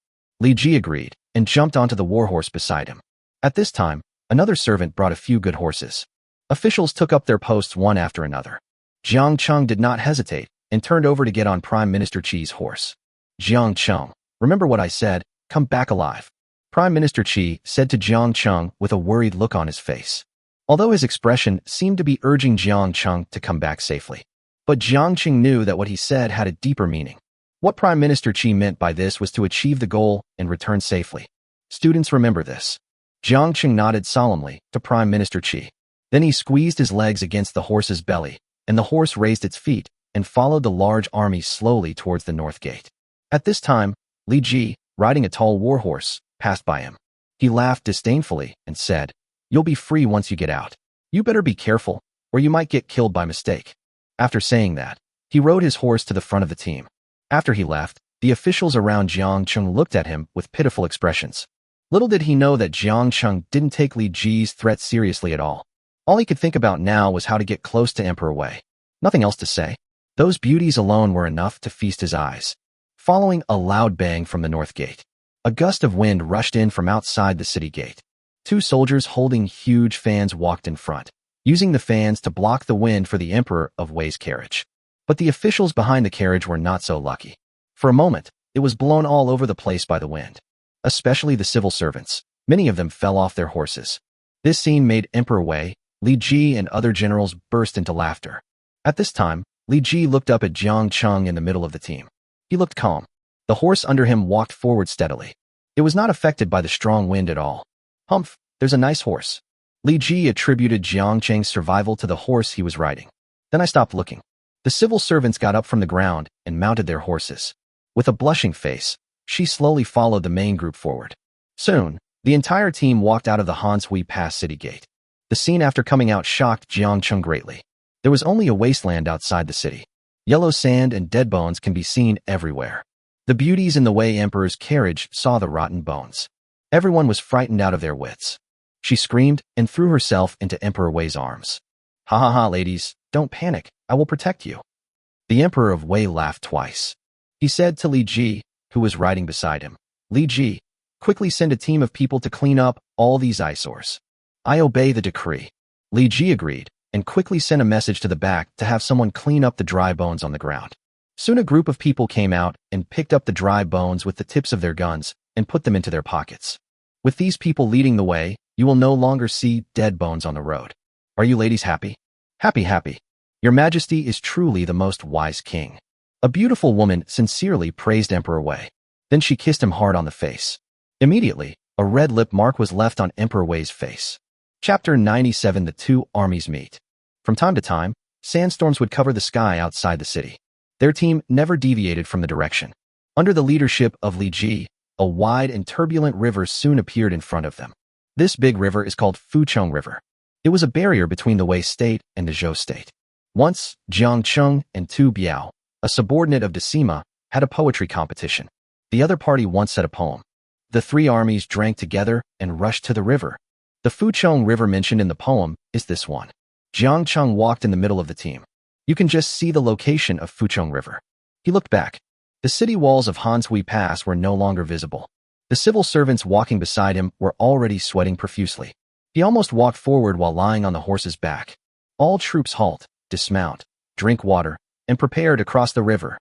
Li Ji agreed and jumped onto the warhorse beside him. At this time, another servant brought a few good horses. Officials took up their posts one after another. Jiang Cheng did not hesitate and turned over to get on Prime Minister Qi's horse. Jiang Cheng, remember what I said, come back alive. Prime Minister Qi said to Jiang Cheng with a worried look on his face. Although his expression seemed to be urging Jiang Cheng to come back safely. But Jiang Cheng knew that what he said had a deeper meaning. What Prime Minister Qi meant by this was to achieve the goal and return safely. Students, remember this. Jiang Cheng nodded solemnly to Prime Minister Qi. Then he squeezed his legs against the horse's belly, and the horse raised its feet and followed the large army slowly towards the north gate. At this time, Li Ji, riding a tall warhorse, passed by him. He laughed disdainfully and said, "You'll be free once you get out. You better be careful, or you might get killed by mistake." After saying that, he rode his horse to the front of the team. After he left, the officials around Jiang Cheng looked at him with pitiful expressions. Little did he know that Jiang Cheng didn't take Li Ji's threat seriously at all. All he could think about now was how to get close to Emperor Wei. Nothing else to say. Those beauties alone were enough to feast his eyes. Following a loud bang from the north gate, a gust of wind rushed in from outside the city gate. Two soldiers holding huge fans walked in front, using the fans to block the wind for the Emperor of Wei's carriage. But the officials behind the carriage were not so lucky. For a moment, it was blown all over the place by the wind. Especially the civil servants. Many of them fell off their horses. This scene made Emperor Wei, Li Ji, and other generals burst into laughter. At this time, Li Ji looked up at Jiang Cheng in the middle of the team. He looked calm. The horse under him walked forward steadily. It was not affected by the strong wind at all. Humph, there's a nice horse. Li Ji attributed Jiang Cheng's survival to the horse he was riding. Then I stopped looking. The civil servants got up from the ground and mounted their horses. With a blushing face, she slowly followed the main group forward. Soon, the entire team walked out of the Hanshui Pass city gate. The scene after coming out shocked Jiang Cheng greatly. There was only a wasteland outside the city. Yellow sand and dead bones can be seen everywhere. The beauties in the Wei Emperor's carriage saw the rotten bones. Everyone was frightened out of their wits. She screamed and threw herself into Emperor Wei's arms. Ha ha ha, ladies, don't panic, I will protect you. The Emperor of Wei laughed twice. He said to Li Ji, who was riding beside him, Li Ji, quickly send a team of people to clean up all these eyesores. I obey the decree. Li Ji agreed and quickly sent a message to the back to have someone clean up the dry bones on the ground. Soon a group of people came out and picked up the dry bones with the tips of their guns and put them into their pockets. With these people leading the way, you will no longer see dead bones on the road. Are you ladies happy? Happy, happy. Your Majesty is truly the most wise king. A beautiful woman sincerely praised Emperor Wei. Then she kissed him hard on the face. Immediately, a red lip mark was left on Emperor Wei's face. Chapter 97. The two armies meet. From time to time, sandstorms would cover the sky outside the city. Their team never deviated from the direction. Under the leadership of Li Ji, a wide and turbulent river soon appeared in front of them. This big river is called Fucheng River. It was a barrier between the Wei state and the Zhou state. Once, Jiang Cheng and Tu Biao, a subordinate of Decima, had a poetry competition. The other party once said a poem. The three armies drank together and rushed to the river. The Fucheng River mentioned in the poem is this one. Jiang Cheng walked in the middle of the team. You can just see the location of Fucheng River. He looked back. The city walls of Hanshui Pass were no longer visible. The civil servants walking beside him were already sweating profusely. He almost walked forward while lying on the horse's back. All troops halt, dismount, drink water, and prepare to cross the river.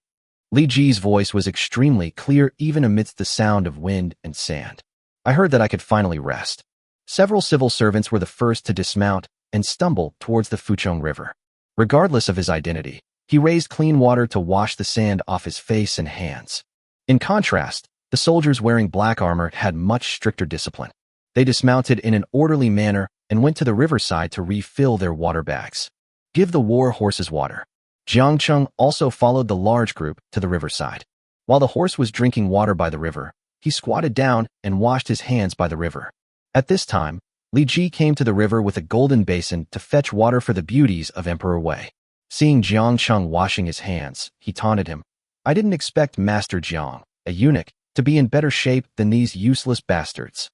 Li Ji's voice was extremely clear even amidst the sound of wind and sand. I heard that I could finally rest. Several civil servants were the first to dismount and stumble towards the Fucheng River. Regardless of his identity, he raised clean water to wash the sand off his face and hands. In contrast, the soldiers wearing black armor had much stricter discipline. They dismounted in an orderly manner and went to the riverside to refill their water bags. Give the war horses water. Jiang Cheng also followed the large group to the riverside. While the horse was drinking water by the river, he squatted down and washed his hands by the river. At this time, Li Ji came to the river with a golden basin to fetch water for the beauties of Emperor Wei. Seeing Jiang Cheng washing his hands, he taunted him. I didn't expect Master Jiang, a eunuch, to be in better shape than these useless bastards.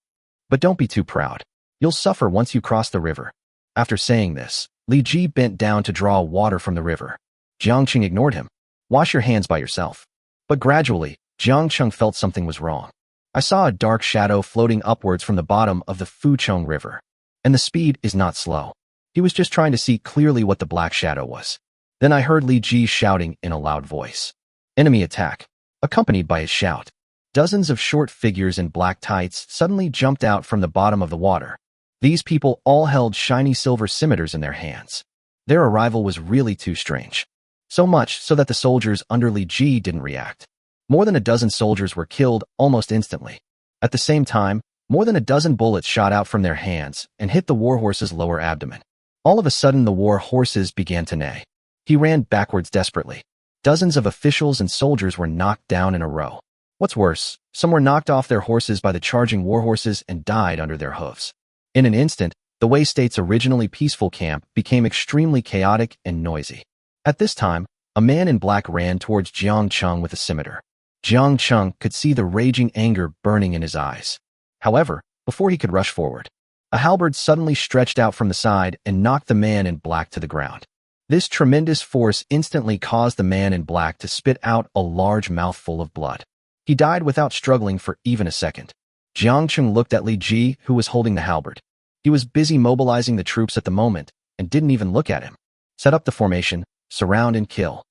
But don't be too proud. You'll suffer once you cross the river. After saying this, Li Ji bent down to draw water from the river. Jiang Cheng ignored him. Wash your hands by yourself. But gradually, Jiang Cheng felt something was wrong. I saw a dark shadow floating upwards from the bottom of the Fucheng River. And the speed is not slow. He was just trying to see clearly what the black shadow was. Then I heard Li Ji shouting in a loud voice. Enemy attack. Accompanied by his shout. Dozens of short figures in black tights suddenly jumped out from the bottom of the water. These people all held shiny silver scimitars in their hands. Their arrival was really too strange. So much so that the soldiers under Li Ji didn't react. More than a dozen soldiers were killed almost instantly. At the same time, more than a dozen bullets shot out from their hands and hit the warhorse's lower abdomen. All of a sudden the war horses began to neigh. He ran backwards desperately. Dozens of officials and soldiers were knocked down in a row. What's worse, some were knocked off their horses by the charging warhorses and died under their hooves. In an instant, the Wei State's originally peaceful camp became extremely chaotic and noisy. At this time, a man in black ran towards Jiang Cheng with a scimitar. Jiang Cheng could see the raging anger burning in his eyes. However, before he could rush forward, a halberd suddenly stretched out from the side and knocked the man in black to the ground. This tremendous force instantly caused the man in black to spit out a large mouthful of blood. He died without struggling for even a second. Jiang Cheng looked at Li Ji, who was holding the halberd. He was busy mobilizing the troops at the moment and didn't even look at him. Set up the formation, surround and kill.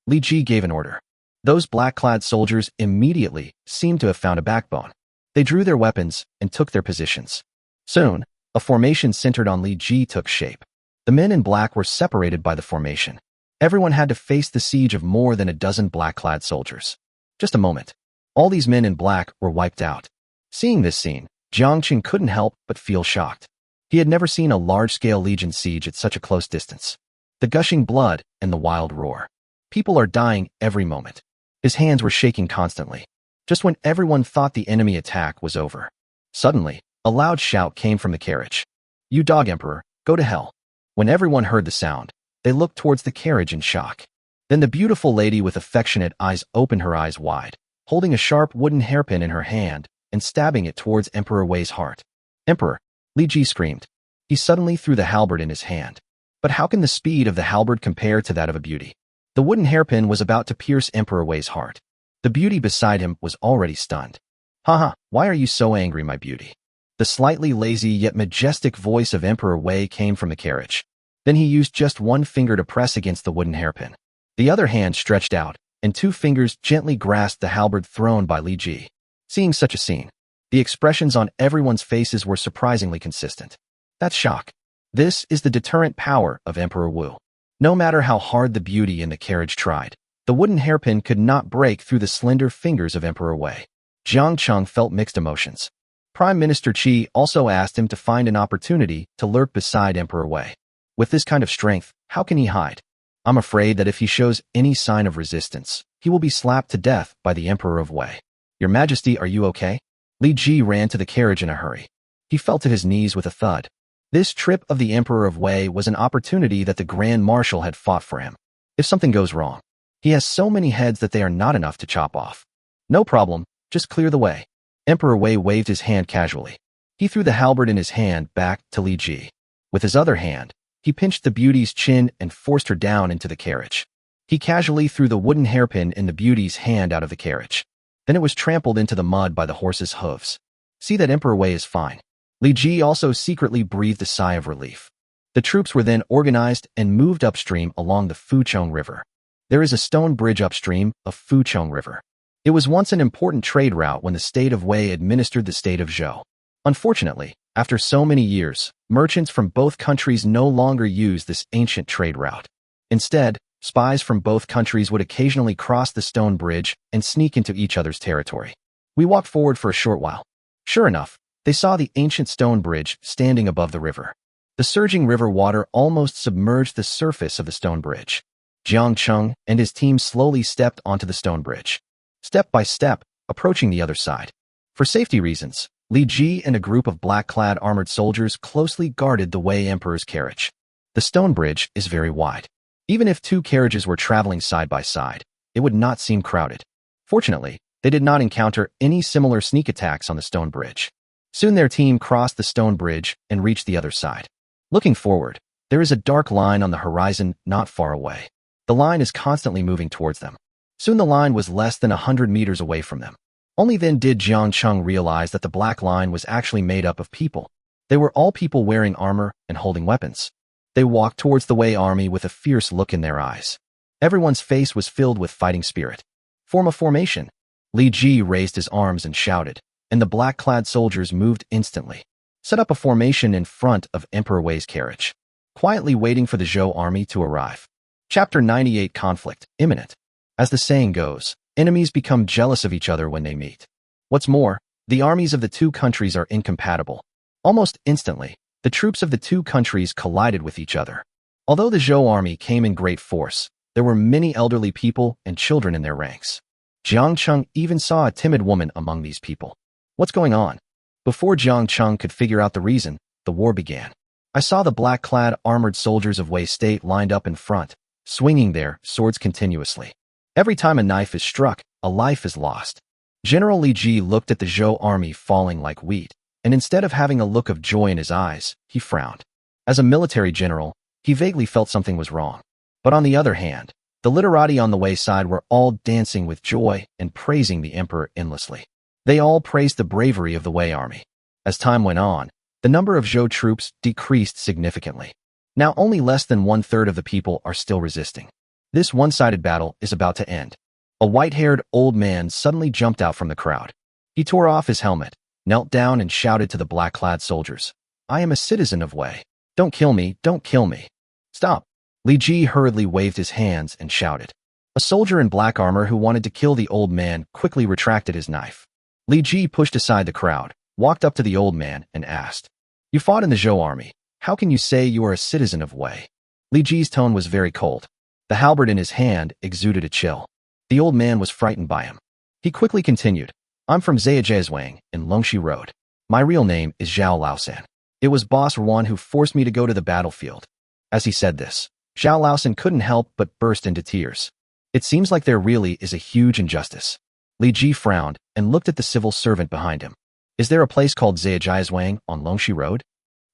Li Ji gave an order. Those black-clad soldiers immediately seemed to have found a backbone. They drew their weapons and took their positions. Soon, a formation centered on Li Ji took shape. The men in black were separated by the formation. Everyone had to face the siege of more than a dozen black-clad soldiers. Just a moment. All these men in black were wiped out. Seeing this scene, Jiang Cheng couldn't help but feel shocked. He had never seen a large-scale legion siege at such a close distance. The gushing blood and the wild roar. People are dying every moment. His hands were shaking constantly. Just when everyone thought the enemy attack was over. Suddenly, a loud shout came from the carriage. You dog emperor, go to hell. When everyone heard the sound, they looked towards the carriage in shock. Then the beautiful lady with affectionate eyes opened her eyes wide, holding a sharp wooden hairpin in her hand and stabbing it towards Emperor Wei's heart. Emperor, Li Ji screamed. He suddenly threw the halberd in his hand. But how can the speed of the halberd compare to that of a beauty? The wooden hairpin was about to pierce Emperor Wei's heart. The beauty beside him was already stunned. Haha, why are you so angry, my beauty? The slightly lazy yet majestic voice of Emperor Wei came from the carriage. Then he used just one finger to press against the wooden hairpin. The other hand stretched out, and 2 fingers gently grasped the halberd thrown by Li Ji. Seeing such a scene, the expressions on everyone's faces were surprisingly consistent. That's shock. This is the deterrent power of Emperor Wu. No matter how hard the beauty in the carriage tried, the wooden hairpin could not break through the slender fingers of Emperor Wei. Jiang Cheng felt mixed emotions. Prime Minister Qi also asked him to find an opportunity to lurk beside Emperor Wei. With this kind of strength, how can he hide? I'm afraid that if he shows any sign of resistance, he will be slapped to death by the Emperor of Wei. Your Majesty, are you okay? Li Ji ran to the carriage in a hurry. He fell to his knees with a thud. This trip of the Emperor of Wei was an opportunity that the Grand Marshal had fought for him. If something goes wrong, he has so many heads that they are not enough to chop off. No problem, just clear the way. Emperor Wei waved his hand casually. He threw the halberd in his hand back to Li Ji. With his other hand, he pinched the beauty's chin and forced her down into the carriage. He casually threw the wooden hairpin in the beauty's hand out of the carriage. Then it was trampled into the mud by the horse's hooves. See that Emperor Wei is fine. Li Ji also secretly breathed a sigh of relief. The troops were then organized and moved upstream along the Fuchong River. There is a stone bridge upstream of Fuchong River. It was once an important trade route when the state of Wei administered the state of Zhou. Unfortunately, after so many years, merchants from both countries no longer use this ancient trade route. Instead, spies from both countries would occasionally cross the stone bridge and sneak into each other's territory. We walked forward for a short while. Sure enough, they saw the ancient stone bridge standing above the river. The surging river water almost submerged the surface of the stone bridge. Jiang Cheng and his team slowly stepped onto the stone bridge, step by step, approaching the other side. For safety reasons, Li Ji and a group of black-clad armored soldiers closely guarded the Wei Emperor's carriage. The stone bridge is very wide. Even if 2 carriages were traveling side by side, it would not seem crowded. Fortunately, they did not encounter any similar sneak attacks on the stone bridge. Soon their team crossed the stone bridge and reached the other side. Looking forward, there is a dark line on the horizon not far away. The line is constantly moving towards them. Soon the line was less than 100 meters away from them. Only then did Jiang Cheng realize that the black line was actually made up of people. They were all people wearing armor and holding weapons. They walked towards the Wei army with a fierce look in their eyes. Everyone's face was filled with fighting spirit. Form a formation. Li Ji raised his arms and shouted, and the black-clad soldiers moved instantly. Set up a formation in front of Emperor Wei's carriage, quietly waiting for the Zhou army to arrive. Chapter 98 Conflict, Imminent. As the saying goes, enemies become jealous of each other when they meet. What's more, the armies of the 2 countries are incompatible. Almost instantly, the troops of the 2 countries collided with each other. Although the Zhou army came in great force, there were many elderly people and children in their ranks. Jiang Cheng even saw a timid woman among these people. What's going on? Before Jiang Cheng could figure out the reason, the war began. I saw the black-clad armored soldiers of Wei State lined up in front, swinging their swords continuously. Every time a knife is struck, a life is lost. General Li Ji looked at the Zhou army falling like wheat, and instead of having a look of joy in his eyes, he frowned. As a military general, he vaguely felt something was wrong. But on the other hand, the literati on the Wei side were all dancing with joy and praising the emperor endlessly. They all praised the bravery of the Wei army. As time went on, the number of Zhou troops decreased significantly. Now only less than 1/3 of the people are still resisting. This one-sided battle is about to end. A white-haired old man suddenly jumped out from the crowd. He tore off his helmet, knelt down and shouted to the black-clad soldiers, "I am a citizen of Wei. Don't kill me, don't kill me. Stop." Li Ji hurriedly waved his hands and shouted. A soldier in black armor who wanted to kill the old man quickly retracted his knife. Li Ji pushed aside the crowd, walked up to the old man, and asked, "You fought in the Zhou army. How can you say you are a citizen of Wei?" Li Ji's tone was very cold. The halberd in his hand exuded a chill. The old man was frightened by him. He quickly continued, "I'm from Zhejiazhuang in Longxi Road. My real name is Zhao Laosan. It was Boss Ruan who forced me to go to the battlefield." As he said this, Zhao Laosan couldn't help but burst into tears. It seems like there really is a huge injustice. Li Ji frowned and looked at the civil servant behind him. "Is there a place called Zhejiazhuang on Longxi Road?"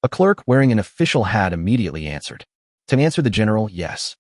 A clerk wearing an official hat immediately answered. To answer the general, yes.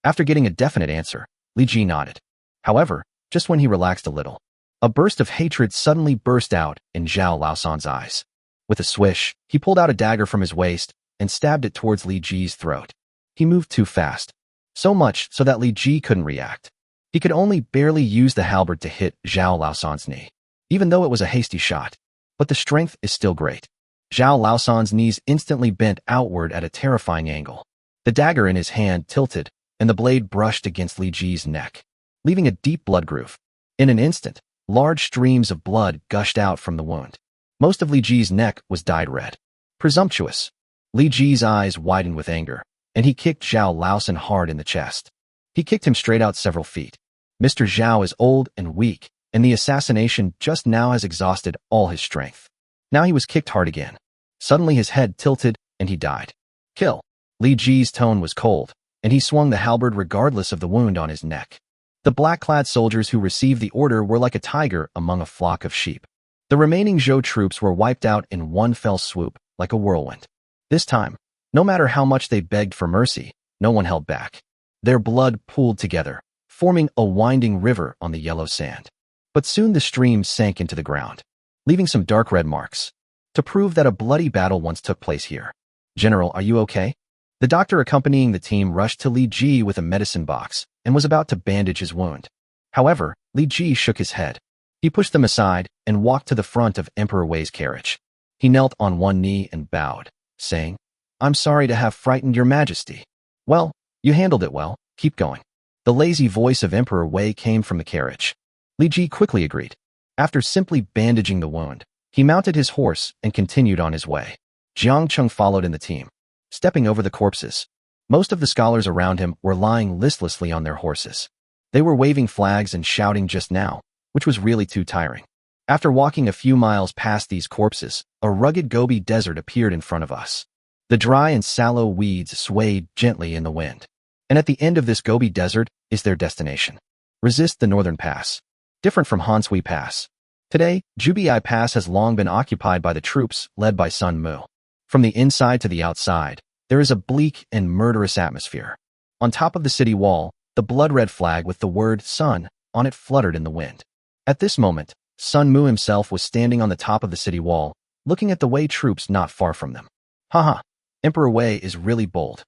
After getting a definite answer, Li Ji nodded. However, just when he relaxed a little, a burst of hatred suddenly burst out in Zhao Laosan's eyes. With a swish, he pulled out a dagger from his waist and stabbed it towards Li Ji's throat. He moved too fast. So much so that Li Ji couldn't react. He could only barely use the halberd to hit Zhao Laosan's knee, even though it was a hasty shot. But the strength is still great. Zhao Laosan's knees instantly bent outward at a terrifying angle. The dagger in his hand tilted, and the blade brushed against Li Ji's neck, leaving a deep blood groove. In an instant, large streams of blood gushed out from the wound. Most of Li Ji's neck was dyed red. Presumptuous. Li Ji's eyes widened with anger, and he kicked Zhao Laosan hard in the chest. He kicked him straight out several feet. Mr. Zhao is old and weak, and the assassination just now has exhausted all his strength. Now he was kicked hard again. Suddenly his head tilted, and he died. Kill. Li Ji's tone was cold, and he swung the halberd regardless of the wound on his neck. The black-clad soldiers who received the order were like a tiger among a flock of sheep. The remaining Zhou troops were wiped out in one fell swoop, like a whirlwind. This time, no matter how much they begged for mercy, no one held back. Their blood pooled together, forming a winding river on the yellow sand. But soon the stream sank into the ground, leaving some dark red marks, to prove that a bloody battle once took place here. General, are you okay? The doctor accompanying the team rushed to Li Ji with a medicine box and was about to bandage his wound. However, Li Ji shook his head. He pushed them aside and walked to the front of Emperor Wei's carriage. He knelt on one knee and bowed, saying, "I'm sorry to have frightened your majesty." "Well, you handled it well. Keep going." The lazy voice of Emperor Wei came from the carriage. Li Ji quickly agreed. After simply bandaging the wound, he mounted his horse and continued on his way. Jiang Cheng followed in the team, stepping over the corpses. Most of the scholars around him were lying listlessly on their horses. They were waving flags and shouting just now, which was really too tiring. After walking a few miles past these corpses, a rugged Gobi desert appeared in front of us. The dry and sallow weeds swayed gently in the wind. And at the end of this Gobi desert is their destination. Resist the Northern Pass. Different from Hanshui Pass. Today, Jubiai Pass has long been occupied by the troops led by Sun Mu. From the inside to the outside, there is a bleak and murderous atmosphere. On top of the city wall, the blood-red flag with the word Sun on it fluttered in the wind. At this moment, Sun Mu himself was standing on the top of the city wall, looking at the Wei troops not far from them. Haha, Emperor Wei is really bold.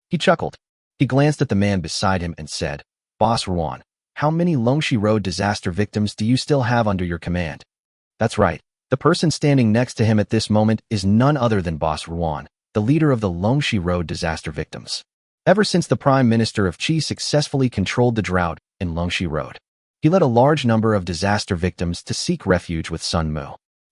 He chuckled. He glanced at the man beside him and said, "Boss Ruan, how many Longxi Road disaster victims do you still have under your command?" That's right. The person standing next to him at this moment is none other than Boss Ruan, the leader of the Longxi Road disaster victims. Ever since the Prime Minister of Qi successfully controlled the drought in Longxi Road, he led a large number of disaster victims to seek refuge with Sun Mu.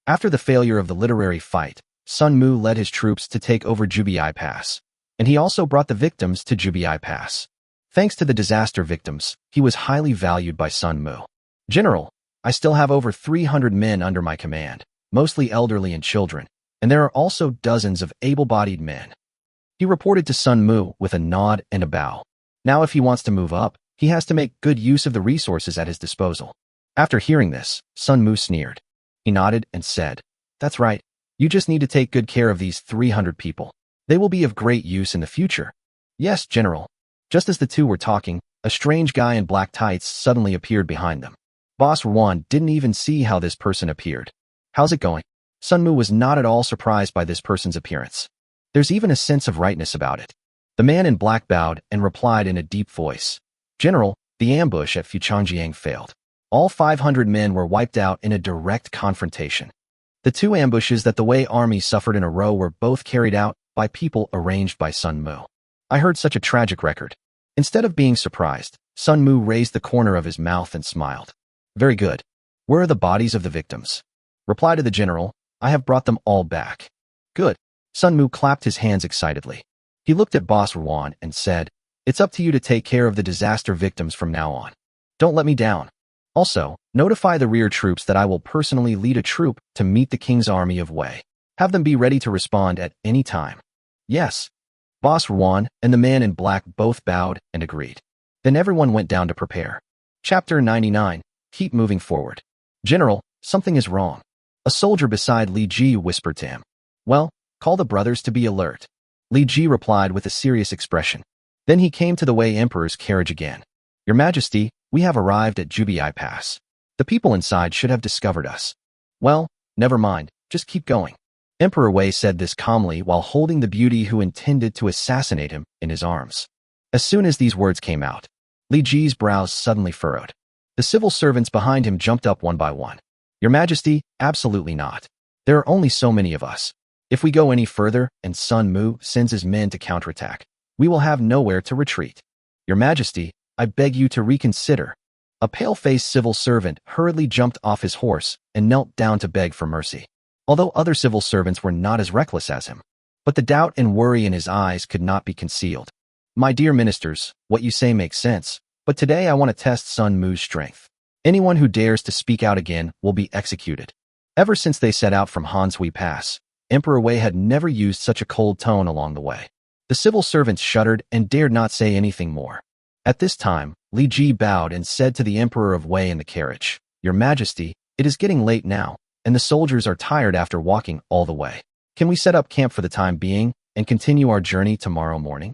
After the failure of the literary fight, Sun Mu led his troops to take over Jubiai Pass, and he also brought the victims to Jubiai Pass. Thanks to the disaster victims, he was highly valued by Sun Mu. "General, I still have over 300 men under my command, mostly elderly and children, and there are also dozens of able-bodied men." He reported to Sun Mu with a nod and a bow. Now if he wants to move up, he has to make good use of the resources at his disposal. After hearing this, Sun Mu sneered. He nodded and said, "That's right. You just need to take good care of these 300 people. They will be of great use in the future." "Yes, General." Just as the two were talking, a strange guy in black tights suddenly appeared behind them. Boss Ruan didn't even see how this person appeared. "How's it going?" Sun Mu was not at all surprised by this person's appearance. There's even a sense of rightness about it. The man in black bowed and replied in a deep voice, "General, the ambush at Fuchangjiang failed. All 500 men were wiped out in a direct confrontation. The two ambushes that the Wei army suffered in a row were both carried out by people arranged by Sun Mu. I heard such a tragic record." Instead of being surprised, Sun Mu raised the corner of his mouth and smiled. "Very good. Where are the bodies of the victims?" Reply to the general, "I have brought them all back." "Good." Sun Mu clapped his hands excitedly. He looked at Boss Ruan and said, "It's up to you to take care of the disaster victims from now on. Don't let me down. Also, notify the rear troops that I will personally lead a troop to meet the king's army of Wei. Have them be ready to respond at any time." "Yes." Boss Ruan and the man in black both bowed and agreed. Then everyone went down to prepare. Chapter 99. Keep moving forward. "General, something is wrong." A soldier beside Li Ji whispered to him. "Well, call the brothers to be alert." Li Ji replied with a serious expression. Then he came to the Wei Emperor's carriage again. "Your Majesty, we have arrived at Jubiai Pass. The people inside should have discovered us." "Well, never mind, just keep going." Emperor Wei said this calmly while holding the beauty who intended to assassinate him in his arms. As soon as these words came out, Li Ji's brows suddenly furrowed. The civil servants behind him jumped up one by one. Your Majesty, absolutely not. There are only so many of us. If we go any further and Sun Mu sends his men to counterattack, we will have nowhere to retreat. Your Majesty, I beg you to reconsider. A pale-faced civil servant hurriedly jumped off his horse and knelt down to beg for mercy. Although other civil servants were not as reckless as him, but the doubt and worry in his eyes could not be concealed. My dear ministers, what you say makes sense, but today I want to test Sun Mu's strength. Anyone who dares to speak out again will be executed. Ever since they set out from Hanshui Pass, Emperor Wei had never used such a cold tone along the way. The civil servants shuddered and dared not say anything more. At this time, Li Ji bowed and said to the Emperor of Wei in the carriage, Your Majesty, it is getting late now, and the soldiers are tired after walking all the way. Can we set up camp for the time being and continue our journey tomorrow morning?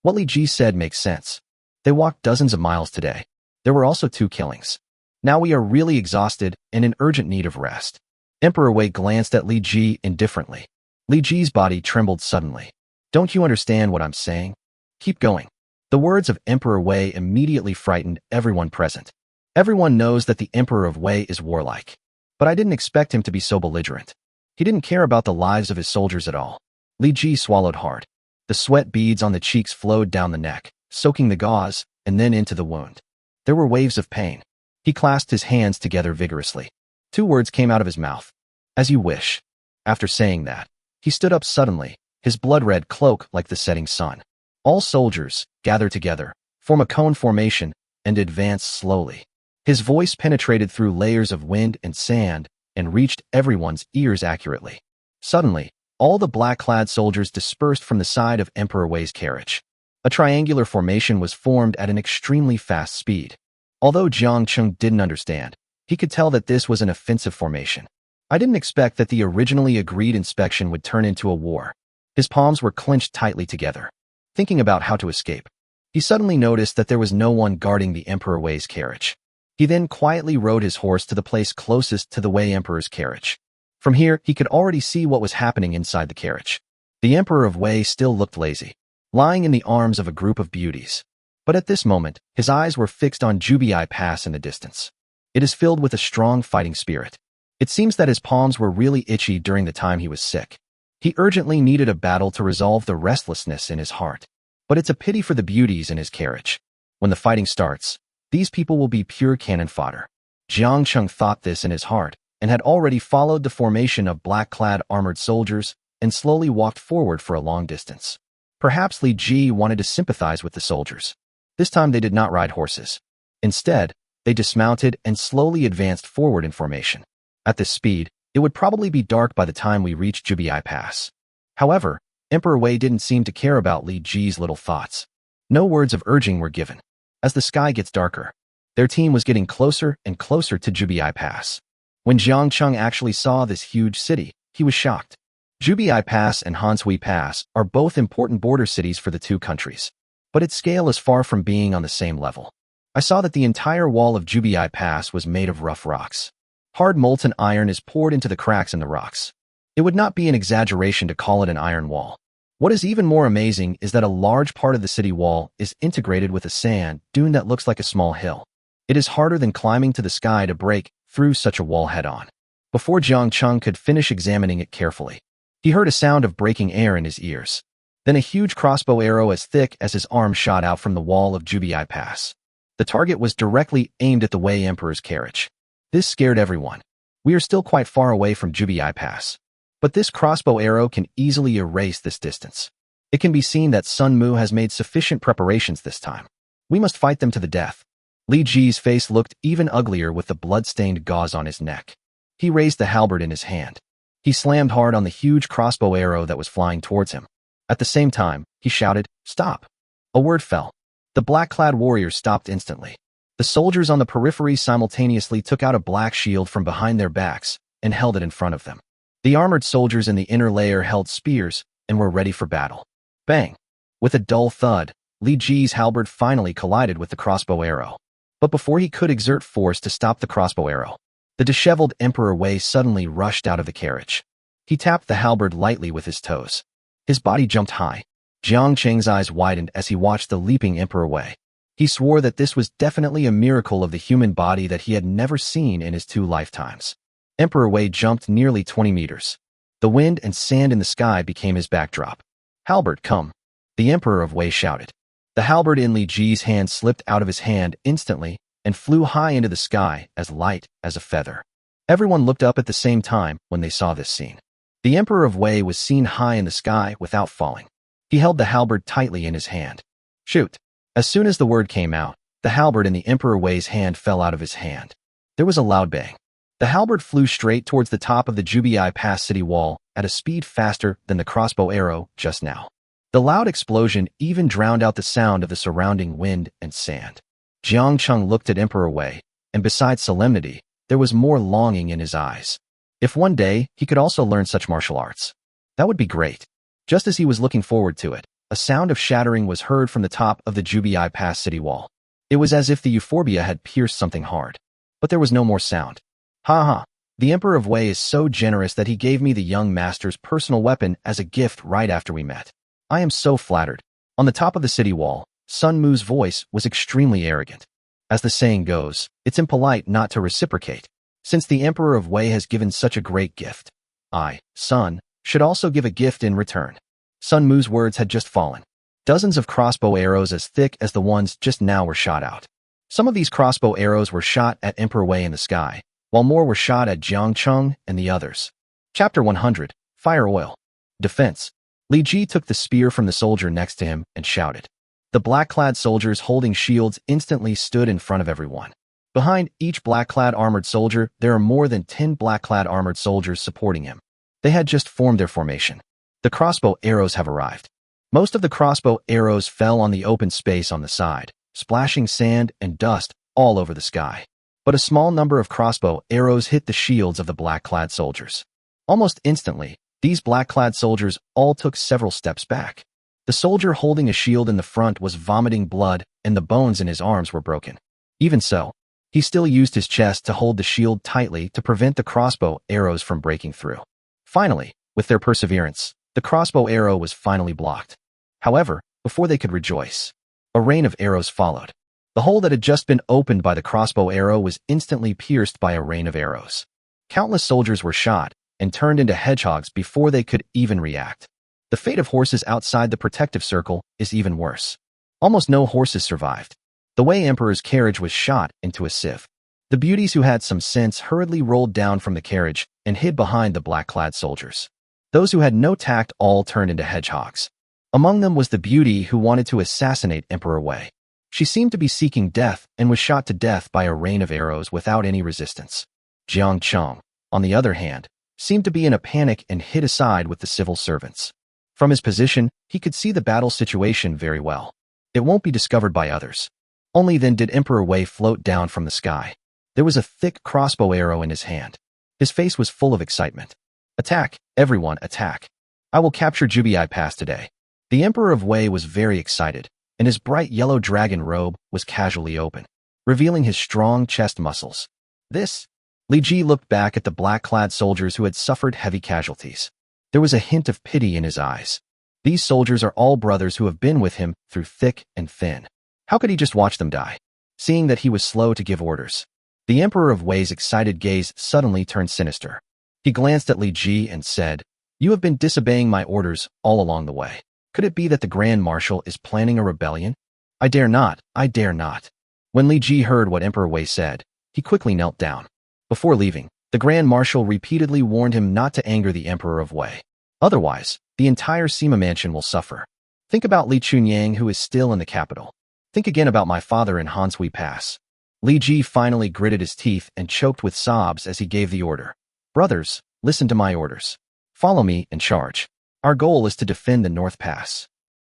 What Li Ji said makes sense. They walked dozens of miles today. There were also 2 killings. Now we are really exhausted and in urgent need of rest. Emperor Wei glanced at Li Ji indifferently. Li Ji's body trembled suddenly. Don't you understand what I'm saying? Keep going. The words of Emperor Wei immediately frightened everyone present. Everyone knows that the Emperor of Wei is warlike. But I didn't expect him to be so belligerent. He didn't care about the lives of his soldiers at all. Li Ji swallowed hard. The sweat beads on the cheeks flowed down the neck, soaking the gauze, and then into the wound. There were waves of pain. He clasped his hands together vigorously. 2 words came out of his mouth. As you wish. After saying that, he stood up suddenly, his blood-red cloak like the setting sun. All soldiers, gather together, form a cone formation, and advance slowly. His voice penetrated through layers of wind and sand and reached everyone's ears accurately. Suddenly, all the black-clad soldiers dispersed from the side of Emperor Wei's carriage. A triangular formation was formed at an extremely fast speed. Although Jiang Cheng didn't understand, he could tell that this was an offensive formation. I didn't expect that the originally agreed inspection would turn into a war. His palms were clenched tightly together, thinking about how to escape. He suddenly noticed that there was no one guarding the Emperor Wei's carriage. He then quietly rode his horse to the place closest to the Wei Emperor's carriage. From here, he could already see what was happening inside the carriage. The Emperor of Wei still looked lazy, lying in the arms of a group of beauties. But at this moment, his eyes were fixed on Jubiai Pass in the distance. It is filled with a strong fighting spirit. It seems that his palms were really itchy during the time he was sick. He urgently needed a battle to resolve the restlessness in his heart. But it's a pity for the beauties in his carriage. When the fighting starts, these people will be pure cannon fodder. Jiang Cheng thought this in his heart and had already followed the formation of black-clad armored soldiers and slowly walked forward for a long distance. Perhaps Li Ji wanted to sympathize with the soldiers. This time they did not ride horses. Instead, they dismounted and slowly advanced forward in formation. At this speed, it would probably be dark by the time we reached Jubiai Pass. However, Emperor Wei didn't seem to care about Li Ji's little thoughts. No words of urging were given. As the sky gets darker, their team was getting closer and closer to Jubiai Pass. When Jiang Cheng actually saw this huge city, he was shocked. Jubiai Pass and Hanshui Pass are both important border cities for the 2 countries, but its scale is far from being on the same level. I saw that the entire wall of Jubiai Pass was made of rough rocks. Hard molten iron is poured into the cracks in the rocks. It would not be an exaggeration to call it an iron wall. What is even more amazing is that a large part of the city wall is integrated with a sand dune that looks like a small hill. It is harder than climbing to the sky to break through such a wall head-on. Before Jiang Cheng could finish examining it carefully, he heard a sound of breaking air in his ears. Then a huge crossbow arrow as thick as his arm shot out from the wall of Jubiai Pass. The target was directly aimed at the Wei Emperor's carriage. This scared everyone. We are still quite far away from Jubiai Pass, but this crossbow arrow can easily erase this distance. It can be seen that Sun Mu has made sufficient preparations this time. We must fight them to the death. Li Ji's face looked even uglier with the blood-stained gauze on his neck. He raised the halberd in his hand. He slammed hard on the huge crossbow arrow that was flying towards him. At the same time, he shouted, "Stop!" A word fell. The black-clad warriors stopped instantly. The soldiers on the periphery simultaneously took out a black shield from behind their backs and held it in front of them. The armored soldiers in the inner layer held spears and were ready for battle. Bang! With a dull thud, Li Ji's halberd finally collided with the crossbow arrow. But before he could exert force to stop the crossbow arrow, the disheveled Emperor Wei suddenly rushed out of the carriage. He tapped the halberd lightly with his toes. His body jumped high. Jiang Cheng's eyes widened as he watched the leaping Emperor Wei. He swore that this was definitely a miracle of the human body that he had never seen in his 2 lifetimes. Emperor Wei jumped nearly 20 meters. The wind and sand in the sky became his backdrop. "Halberd, come!" the Emperor of Wei shouted. The halberd in Li Ji's hand slipped out of his hand instantly and flew high into the sky, as light as a feather. Everyone looked up at the same time when they saw this scene. The Emperor of Wei was seen high in the sky without falling. He held the halberd tightly in his hand. "Shoot!" As soon as the word came out, the halberd in the Emperor Wei's hand fell out of his hand. There was a loud bang. The halberd flew straight towards the top of the Jubiai Pass city wall at a speed faster than the crossbow arrow just now. The loud explosion even drowned out the sound of the surrounding wind and sand. Jiang Cheng looked at Emperor Wei, and besides solemnity, there was more longing in his eyes. If one day he could also learn such martial arts, that would be great. Just as he was looking forward to it, a sound of shattering was heard from the top of the Jubiai Pass city wall. It was as if the euphorbia had pierced something hard. But there was no more sound. "Ha ha! The Emperor of Wei is so generous that he gave me the young master's personal weapon as a gift right after we met. I am so flattered." On the top of the city wall, Sun Mu's voice was extremely arrogant. As the saying goes, it's impolite not to reciprocate. Since the Emperor of Wei has given such a great gift, I, Sun, should also give a gift in return. Sun Mu's words had just fallen. Dozens of crossbow arrows as thick as the ones just now were shot out. Some of these crossbow arrows were shot at Emperor Wei in the sky, while more were shot at Jiang Cheng and the others. Chapter 100, Fire Oil. Defense. Li Ji took the spear from the soldier next to him and shouted. The black-clad soldiers holding shields instantly stood in front of everyone. Behind each black-clad armored soldier, there are more than 10 black-clad armored soldiers supporting him. They had just formed their formation. The crossbow arrows have arrived. Most of the crossbow arrows fell on the open space on the side, splashing sand and dust all over the sky. But a small number of crossbow arrows hit the shields of the black-clad soldiers. Almost instantly, these black-clad soldiers all took several steps back. The soldier holding a shield in the front was vomiting blood, and the bones in his arms were broken. Even so, he still used his chest to hold the shield tightly to prevent the crossbow arrows from breaking through. Finally, with their perseverance, the crossbow arrow was finally blocked. However, before they could rejoice, a rain of arrows followed. The hole that had just been opened by the crossbow arrow was instantly pierced by a rain of arrows. Countless soldiers were shot and turned into hedgehogs before they could even react. The fate of horses outside the protective circle is even worse. Almost no horses survived. The Wei Emperor's carriage was shot into a sieve. The beauties who had some sense hurriedly rolled down from the carriage and hid behind the black-clad soldiers. Those who had no tact all turned into hedgehogs. Among them was the beauty who wanted to assassinate Emperor Wei. She seemed to be seeking death and was shot to death by a rain of arrows without any resistance. Jiang Cheng, on the other hand, seemed to be in a panic and hid aside with the civil servants. From his position, he could see the battle situation very well. It won't be discovered by others. Only then did Emperor Wei float down from the sky. There was a thick crossbow arrow in his hand. His face was full of excitement. "Attack! Everyone, attack! I will capture Jubiai Pass today." The Emperor of Wei was very excited, and his bright yellow dragon robe was casually open, revealing his strong chest muscles. This? Li Ji looked back at the black-clad soldiers who had suffered heavy casualties. There was a hint of pity in his eyes. These soldiers are all brothers who have been with him through thick and thin. How could he just watch them die? Seeing that he was slow to give orders, the Emperor of Wei's excited gaze suddenly turned sinister. He glanced at Li Ji and said, "You have been disobeying my orders all along the way. Could it be that the Grand Marshal is planning a rebellion? I dare not, I dare not." When Li Ji heard what Emperor Wei said, he quickly knelt down. Before leaving, the Grand Marshal repeatedly warned him not to anger the Emperor of Wei. Otherwise, the entire Sima mansion will suffer. Think about Li Chunyang, who is still in the capital. Think again about my father in Hansui Pass. Li Ji finally gritted his teeth and choked with sobs as he gave the order. "Brothers, listen to my orders. Follow me and charge. Our goal is to defend the North Pass."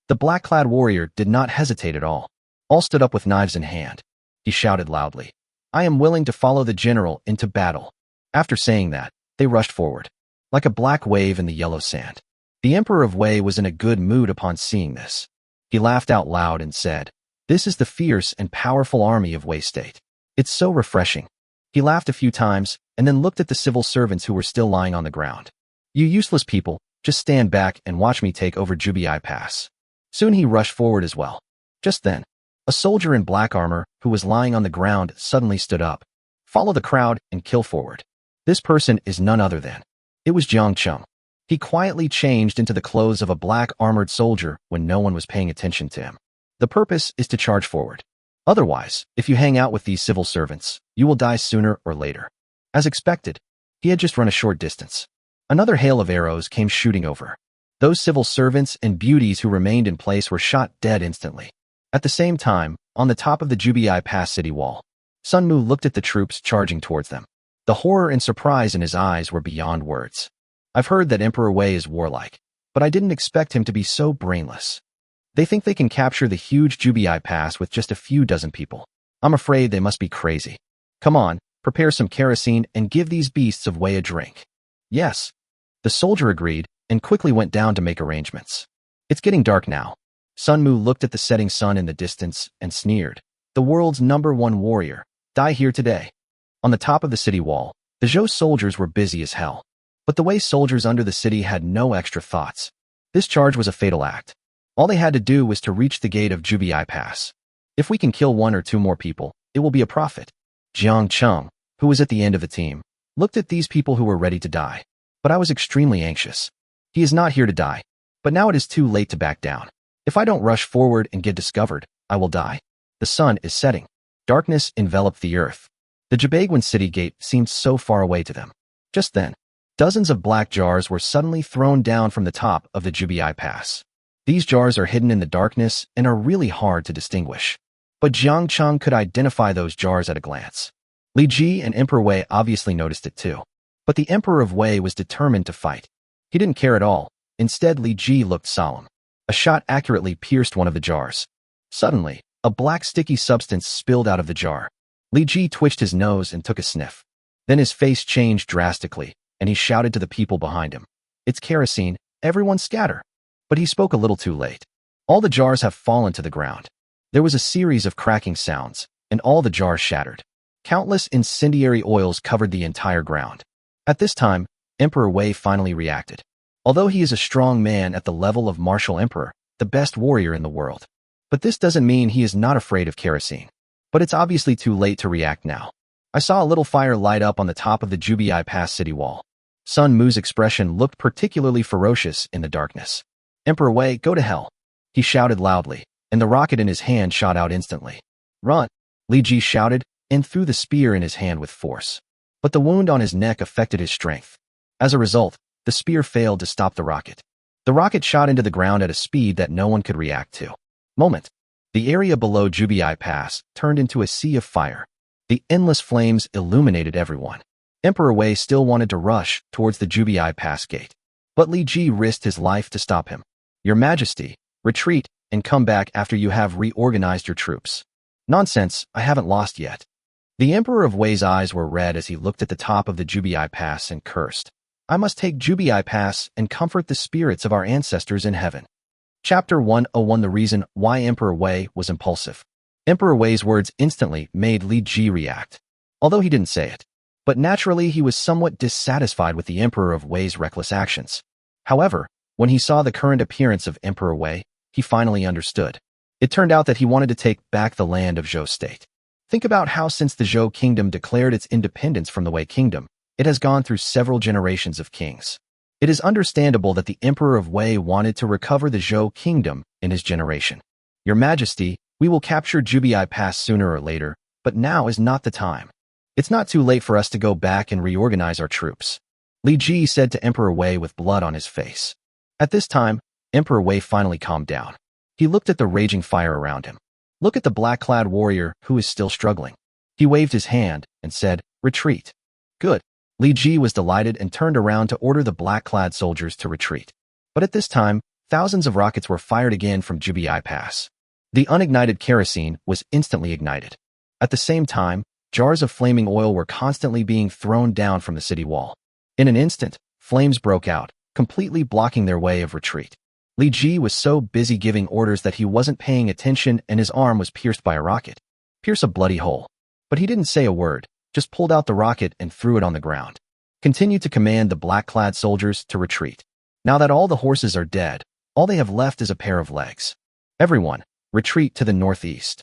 The black-clad warrior did not hesitate at all. All stood up with knives in hand. He shouted loudly, "I am willing to follow the general into battle." After saying that, they rushed forward, like a black wave in the yellow sand. The Emperor of Wei was in a good mood upon seeing this. He laughed out loud and said, "This is the fierce and powerful army of Wei State. It's so refreshing." He laughed a few times and then looked at the civil servants who were still lying on the ground. "You useless people, just stand back and watch me take over Jubiai Pass." Soon he rushed forward as well. Just then, A soldier in black armor, who was lying on the ground, suddenly stood up. Follow the crowd and kill forward. This person is none other than. It was Jiang Cheng. He quietly changed into the clothes of a black armored soldier when no one was paying attention to him. The purpose is to charge forward. Otherwise, if you hang out with these civil servants, you will die sooner or later. As expected, he had just run a short distance. Another hail of arrows came shooting over. Those civil servants and beauties who remained in place were shot dead instantly. At the same time, on the top of the Jubiai Pass city wall, Sun Mu looked at the troops charging towards them. The horror and surprise in his eyes were beyond words. I've heard that Emperor Wei is warlike, but I didn't expect him to be so brainless. They think they can capture the huge Jubiai Pass with just a few dozen people. I'm afraid they must be crazy. Come on, prepare some kerosene and give these beasts of Wei a drink. Yes. The soldier agreed and quickly went down to make arrangements. It's getting dark now. Sun Mu looked at the setting sun in the distance and sneered. The world's #1 warrior. Die here today. On the top of the city wall, the Zhou soldiers were busy as hell. But the Wei soldiers under the city had no extra thoughts. This charge was a fatal act. All they had to do was to reach the gate of Jubiai Pass. If we can kill 1 or 2 more people, it will be a profit. Jiang Cheng, who was at the end of the team, looked at these people who were ready to die. But I was extremely anxious. He is not here to die. But now it is too late to back down. If I don't rush forward and get discovered, I will die. The sun is setting. Darkness enveloped the earth. The Jabagwan city gate seemed so far away to them. Just then, dozens of black jars were suddenly thrown down from the top of the Jubiai Pass. These jars are hidden in the darkness and are really hard to distinguish. But Jiang Cheng could identify those jars at a glance. Li Ji and Emperor Wei obviously noticed it too. But the Emperor of Wei was determined to fight. He didn't care at all. Instead, Li Ji looked solemn. A shot accurately pierced one of the jars. Suddenly, a black sticky substance spilled out of the jar. Li Ji twitched his nose and took a sniff. Then his face changed drastically, and he shouted to the people behind him. It's kerosene, everyone scatter. But he spoke a little too late. All the jars have fallen to the ground. There was a series of cracking sounds, and all the jars shattered. Countless incendiary oils covered the entire ground. At this time, Emperor Wei finally reacted. Although he is a strong man at the level of martial emperor, the best warrior in the world. But this doesn't mean he is not afraid of kerosene. But it's obviously too late to react now. I saw a little fire light up on the top of the Jubiai Pass city wall. Sun Mu's expression looked particularly ferocious in the darkness. Emperor Wei, go to hell. He shouted loudly, and the rocket in his hand shot out instantly. Run! Li Ji shouted, and threw the spear in his hand with force. But the wound on his neck affected his strength. As a result, the spear failed to stop the rocket. The rocket shot into the ground at a speed that no one could react to. Moment. The area below Jubiai Pass turned into a sea of fire. The endless flames illuminated everyone. Emperor Wei still wanted to rush towards the Jubiai Pass gate. But Li Ji risked his life to stop him. Your Majesty, retreat and come back after you have reorganized your troops. Nonsense, I haven't lost yet. The Emperor of Wei's eyes were red as he looked at the top of the Jubiai Pass and cursed. I must take Jubiai Pass and comfort the spirits of our ancestors in heaven. Chapter 101 The reason why Emperor Wei was impulsive. Emperor Wei's words instantly made Li Ji react, although he didn't say it. But naturally, he was somewhat dissatisfied with the Emperor of Wei's reckless actions. However, when he saw the current appearance of Emperor Wei, he finally understood. It turned out that he wanted to take back the land of Zhou State. Think about how since the Zhou Kingdom declared its independence from the Wei Kingdom, it has gone through several generations of kings. It is understandable that the Emperor of Wei wanted to recover the Zhou Kingdom in his generation. Your Majesty, we will capture Jubiai Pass sooner or later, but now is not the time. It's not too late for us to go back and reorganize our troops. Li Ji said to Emperor Wei with blood on his face. At this time, Emperor Wei finally calmed down. He looked at the raging fire around him. Look at the black-clad warrior who is still struggling. He waved his hand and said, retreat. Good. Li Ji was delighted and turned around to order the black-clad soldiers to retreat. But at this time, thousands of rockets were fired again from Jubiai Pass. The unignited kerosene was instantly ignited. At the same time, jars of flaming oil were constantly being thrown down from the city wall. In an instant, flames broke out, completely blocking their way of retreat. Li Ji was so busy giving orders that he wasn't paying attention and his arm was pierced by a rocket. Pierce a bloody hole. But he didn't say a word, just pulled out the rocket and threw it on the ground. Continued to command the black-clad soldiers to retreat. Now that all the horses are dead, all they have left is a pair of legs. Everyone, retreat to the northeast.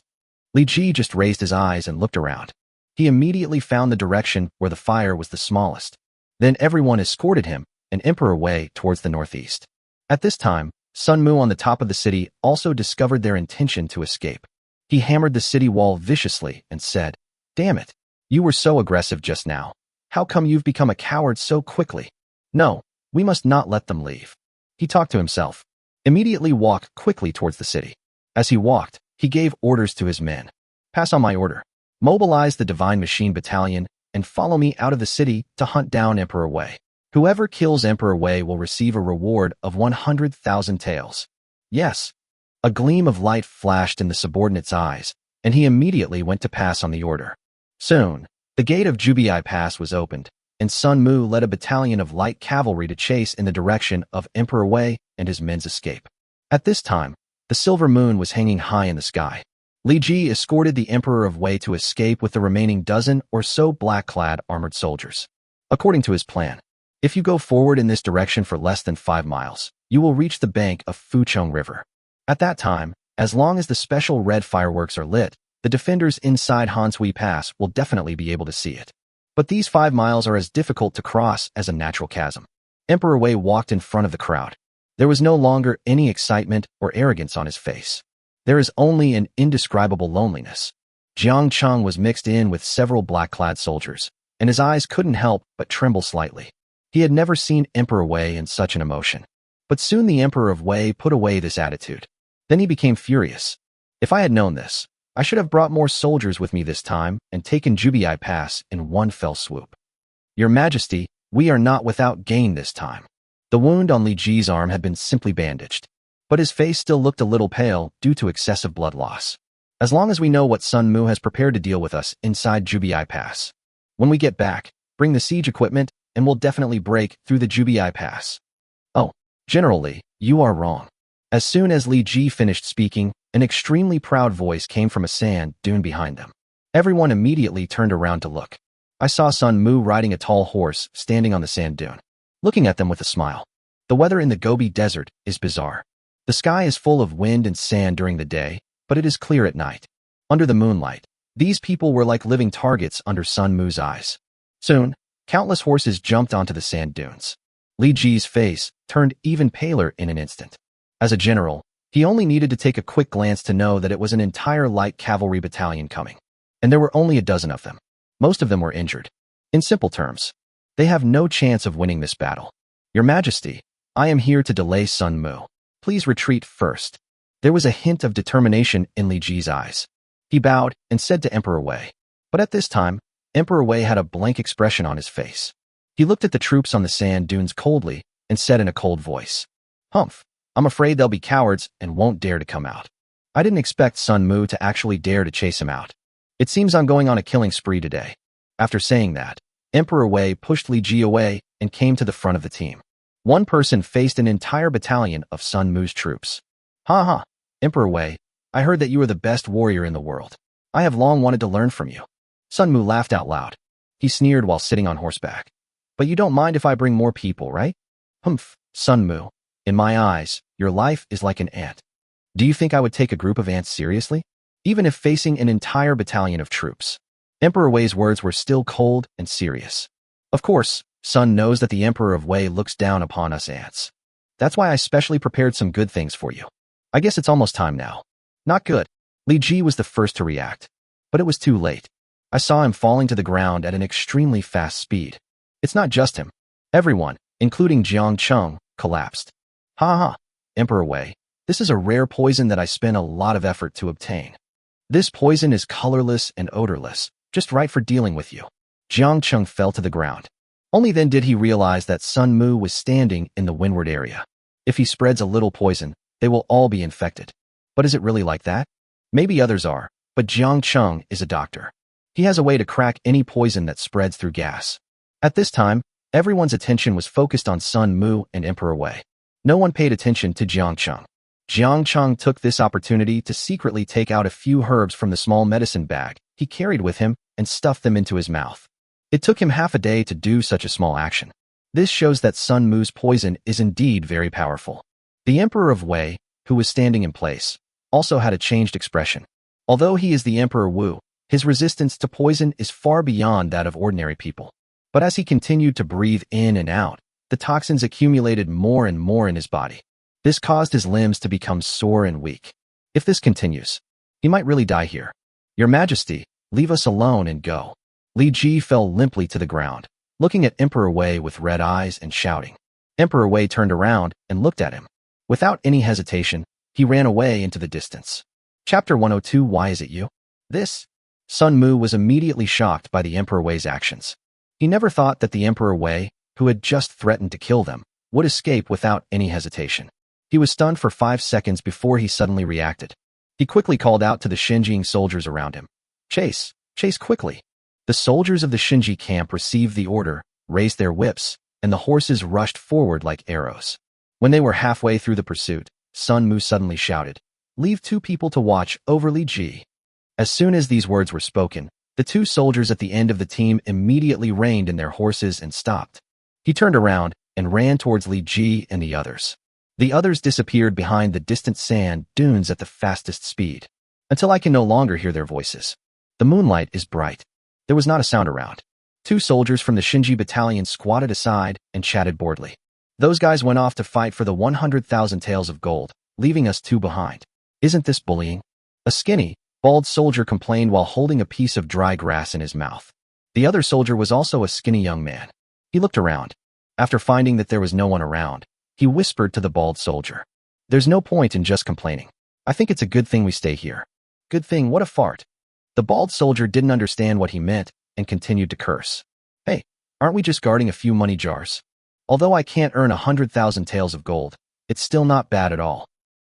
Li Ji just raised his eyes and looked around. He immediately found the direction where the fire was the smallest. Then everyone escorted him and Emperor Wei towards the northeast. At this time, Sun Mu on the top of the city also discovered their intention to escape. He hammered the city wall viciously and said, "Damn it! You were so aggressive just now. How come you've become a coward so quickly? No, we must not let them leave." He talked to himself. Immediately walked quickly towards the city. As he walked, he gave orders to his men. "Pass on my order. Mobilize the Divine Machine Battalion and follow me out of the city to hunt down Emperor Wei. Whoever kills Emperor Wei will receive a reward of 100,000 taels." Yes. A gleam of light flashed in the subordinate's eyes, and he immediately went to pass on the order. Soon, the gate of Jubiai Pass was opened, and Sun Mu led a battalion of light cavalry to chase in the direction of Emperor Wei and his men's escape. At this time, the silver moon was hanging high in the sky. Li Ji escorted the Emperor of Wei to escape with the remaining dozen or so black-clad armored soldiers. According to his plan, if you go forward in this direction for less than 5 miles, you will reach the bank of Fuchong River. At that time, as long as the special red fireworks are lit, the defenders inside Hanshui Pass will definitely be able to see it. But these 5 miles are as difficult to cross as a natural chasm. Emperor Wei walked in front of the crowd. There was no longer any excitement or arrogance on his face. There is only an indescribable loneliness. Jiang Cheng was mixed in with several black-clad soldiers, and his eyes couldn't help but tremble slightly. He had never seen Emperor Wei in such an emotion. But soon the Emperor of Wei put away this attitude. Then he became furious. "If I had known this, I should have brought more soldiers with me this time and taken Jubiai Pass in one fell swoop. Your Majesty, we are not without gain this time." The wound on Li Ji's arm had been simply bandaged, but his face still looked a little pale due to excessive blood loss. "As long as we know what Sun Mu has prepared to deal with us inside Jubiai Pass. When we get back, bring the siege equipment and we'll definitely break through the Jubiai Pass." "Oh, General Li, you are wrong." As soon as Li Ji finished speaking, an extremely proud voice came from a sand dune behind them. Everyone immediately turned around to look. I saw Sun Mu riding a tall horse standing on the sand dune, looking at them with a smile. The weather in the Gobi Desert is bizarre. The sky is full of wind and sand during the day, but it is clear at night. Under the moonlight, these people were like living targets under Sun Mu's eyes. Soon, countless horses jumped onto the sand dunes. Li Ji's face turned even paler in an instant. As a general, he only needed to take a quick glance to know that it was an entire light cavalry battalion coming. And there were only a dozen of them. Most of them were injured. In simple terms, they have no chance of winning this battle. "Your Majesty, I am here to delay Sun Mu. Please retreat first." There was a hint of determination in Li Ji's eyes. He bowed and said to Emperor Wei. But at this time, Emperor Wei had a blank expression on his face. He looked at the troops on the sand dunes coldly and said in a cold voice, "Humph, I'm afraid they'll be cowards and won't dare to come out." I didn't expect Sun Mu to actually dare to chase him out. "It seems I'm going on a killing spree today." After saying that, Emperor Wei pushed Li Ji away and came to the front of the team. One person faced an entire battalion of Sun Mu's troops. "Ha ha, Emperor Wei, I heard that you are the best warrior in the world. I have long wanted to learn from you." Sun Mu laughed out loud. He sneered while sitting on horseback. "But you don't mind if I bring more people, right?" "Humph, Sun Mu. In my eyes, your life is like an ant. Do you think I would take a group of ants seriously? Even if facing an entire battalion of troops?" Emperor Wei's words were still cold and serious. "Of course, Sun knows that the Emperor of Wei looks down upon us ants. That's why I specially prepared some good things for you. I guess it's almost time now." "Not good." Li Ji was the first to react. But it was too late. I saw him falling to the ground at an extremely fast speed. It's not just him. Everyone, including Jiang Cheng, collapsed. "Ha ha, Emperor Wei, this is a rare poison that I spent a lot of effort to obtain. This poison is colorless and odorless, just right for dealing with you." Jiang Cheng fell to the ground. Only then did he realize that Sun Mu was standing in the windward area. If he spreads a little poison, they will all be infected. But is it really like that? Maybe others are, but Jiang Cheng is a doctor. He has a way to crack any poison that spreads through gas. At this time, everyone's attention was focused on Sun Mu and Emperor Wei. No one paid attention to Jiang Cheng. Jiang Cheng took this opportunity to secretly take out a few herbs from the small medicine bag he carried with him and stuff them into his mouth. It took him half a day to do such a small action. This shows that Sun Mu's poison is indeed very powerful. The Emperor of Wei, who was standing in place, also had a changed expression. Although he is the Emperor Wu, his resistance to poison is far beyond that of ordinary people. But as he continued to breathe in and out, the toxins accumulated more and more in his body. This caused his limbs to become sore and weak. If this continues, he might really die here. Your Majesty, leave us alone and go. Li Ji fell limply to the ground, looking at Emperor Wei with red eyes and shouting. Emperor Wei turned around and looked at him. Without any hesitation, he ran away into the distance. Chapter 102. Why is it you? This? Sun Mu was immediately shocked by the Emperor Wei's actions. He never thought that the Emperor Wei, who had just threatened to kill them, would escape without any hesitation. He was stunned for 5 seconds before he suddenly reacted. He quickly called out to the Xinjiang soldiers around him. Chase! Chase quickly! The soldiers of the Xinji camp received the order, raised their whips, and the horses rushed forward like arrows. When they were halfway through the pursuit, Sun Mu suddenly shouted, "Leave 2 people to watch over Li Ji." As soon as these words were spoken, the 2 soldiers at the end of the team immediately reined in their horses and stopped. He turned around and ran towards Li Ji and the others. The others disappeared behind the distant sand dunes at the fastest speed, until I can no longer hear their voices. The moonlight is bright. There was not a sound around. 2 soldiers from the Xinji battalion squatted aside and chatted boredly. Those guys went off to fight for the 100,000 taels of gold, leaving us 2 behind. Isn't this bullying? A skinny, bald soldier complained while holding a piece of dry grass in his mouth. The other soldier was also a skinny young man. He looked around. After finding that there was no one around, he whispered to the bald soldier. There's no point in just complaining. I think it's a good thing we stay here. Good thing, what a fart. The bald soldier didn't understand what he meant and continued to curse. Hey, aren't we just guarding a few money jars? Although I can't earn 100,000 taels of gold, it's still not bad at all.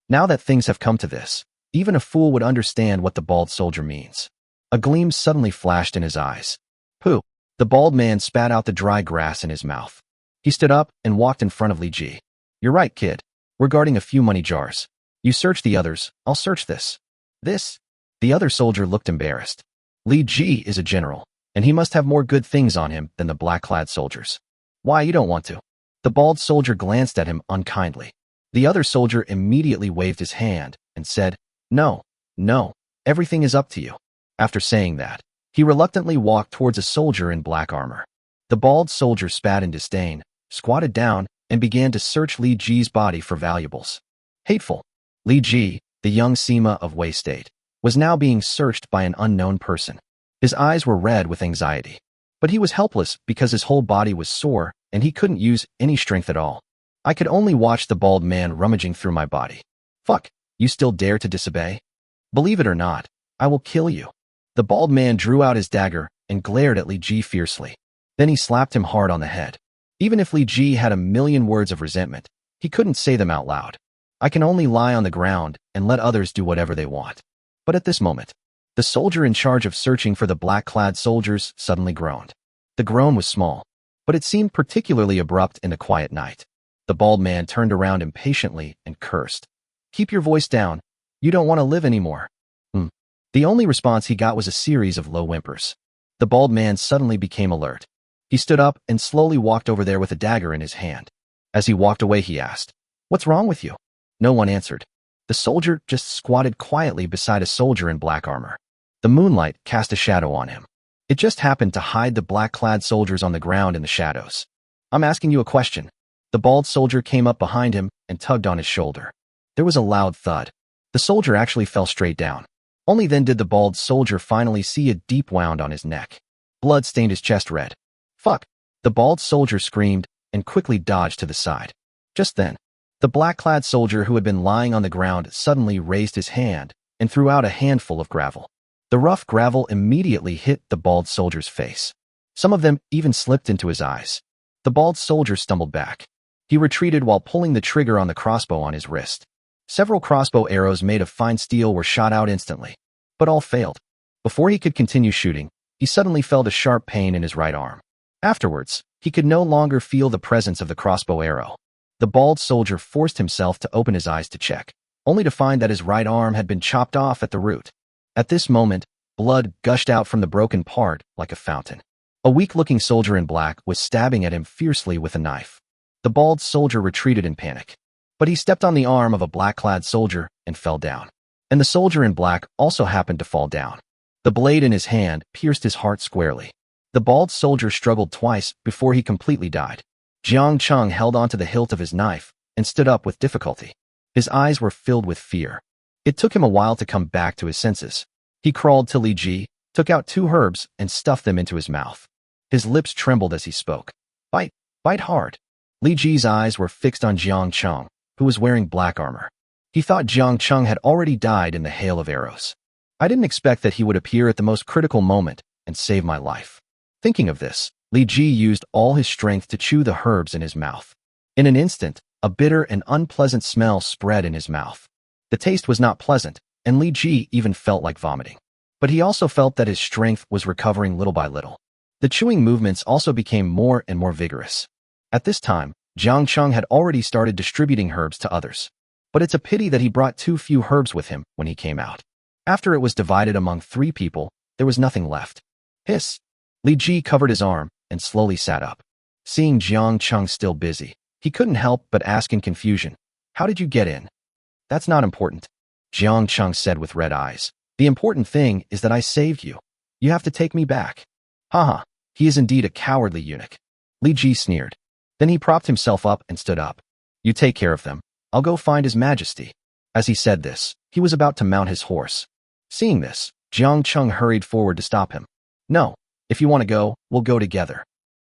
Now that things have come to this, even a fool would understand what the bald soldier means. A gleam suddenly flashed in his eyes. Pooh! The bald man spat out the dry grass in his mouth. He stood up and walked in front of Li Ji. You're right, kid. We're guarding a few money jars. You search the others, I'll search this. This? The other soldier looked embarrassed. Li Ji is a general, and he must have more good things on him than the black-clad soldiers. Why, you don't want to? The bald soldier glanced at him unkindly. The other soldier immediately waved his hand and said, No, everything is up to you. After saying that, he reluctantly walked towards a soldier in black armor. The bald soldier spat in disdain, squatted down, and began to search Li Ji's body for valuables. Hateful. Li Ji, the young Sima of Wei State, was now being searched by an unknown person. His eyes were red with anxiety. But he was helpless because his whole body was sore and he couldn't use any strength at all. I could only watch the bald man rummaging through my body. Fuck, you still dare to disobey? Believe it or not, I will kill you. The bald man drew out his dagger and glared at Li Ji fiercely. Then he slapped him hard on the head. Even if Li Ji had a million words of resentment, he couldn't say them out loud. I can only lie on the ground and let others do whatever they want. But at this moment, the soldier in charge of searching for the black-clad soldiers suddenly groaned. The groan was small, but it seemed particularly abrupt in the quiet night. The bald man turned around impatiently and cursed. Keep your voice down. You don't want to live anymore. The only response he got was a series of low whimpers. The bald man suddenly became alert. He stood up and slowly walked over there with a dagger in his hand. As he walked away, he asked, What's wrong with you? No one answered. The soldier just squatted quietly beside a soldier in black armor. The moonlight cast a shadow on him. It just happened to hide the black-clad soldiers on the ground in the shadows. I'm asking you a question. The bald soldier came up behind him and tugged on his shoulder. There was a loud thud. The soldier actually fell straight down. Only then did the bald soldier finally see a deep wound on his neck. Blood stained his chest red. Fuck! The bald soldier screamed and quickly dodged to the side. Just then, the black-clad soldier who had been lying on the ground suddenly raised his hand and threw out a handful of gravel. The rough gravel immediately hit the bald soldier's face. Some of them even slipped into his eyes. The bald soldier stumbled back. He retreated while pulling the trigger on the crossbow on his wrist. Several crossbow arrows made of fine steel were shot out instantly, but all failed. Before he could continue shooting, he suddenly felt a sharp pain in his right arm. Afterwards, he could no longer feel the presence of the crossbow arrow. The bald soldier forced himself to open his eyes to check, only to find that his right arm had been chopped off at the root. At this moment, blood gushed out from the broken part like a fountain. A weak-looking soldier in black was stabbing at him fiercely with a knife. The bald soldier retreated in panic, but he stepped on the arm of a black-clad soldier and fell down. and the soldier in black also happened to fall down. The blade in his hand pierced his heart squarely. The bald soldier struggled twice before he completely died. Jiang Cheng held onto the hilt of his knife and stood up with difficulty. His eyes were filled with fear. It took him a while to come back to his senses. He crawled to Li Ji, took out 2 herbs and stuffed them into his mouth. His lips trembled as he spoke. Bite, bite hard. Li Ji's eyes were fixed on Jiang Cheng, who was wearing black armor. He thought Jiang Cheng had already died in the hail of arrows. I didn't expect that he would appear at the most critical moment and save my life. Thinking of this, Li Ji used all his strength to chew the herbs in his mouth. In an instant, a bitter and unpleasant smell spread in his mouth. The taste was not pleasant, and Li Ji even felt like vomiting. But he also felt that his strength was recovering little by little. The chewing movements also became more and more vigorous. At this time, Jiang Cheng had already started distributing herbs to others. But it's a pity that he brought too few herbs with him when he came out. After it was divided among 3 people, there was nothing left. Hiss! Li Ji covered his arm and slowly sat up. Seeing Jiang Cheng still busy, he couldn't help but ask in confusion, "How did you get in?" "That's not important," Jiang Cheng said with red eyes. "The important thing is that I saved you. You have to take me back." Haha, he is indeed a cowardly eunuch. Li Ji sneered. Then he propped himself up and stood up. "You take care of them. I'll go find His Majesty." As he said this, he was about to mount his horse. Seeing this, Jiang Cheng hurried forward to stop him. "No, if you want to go, we'll go together."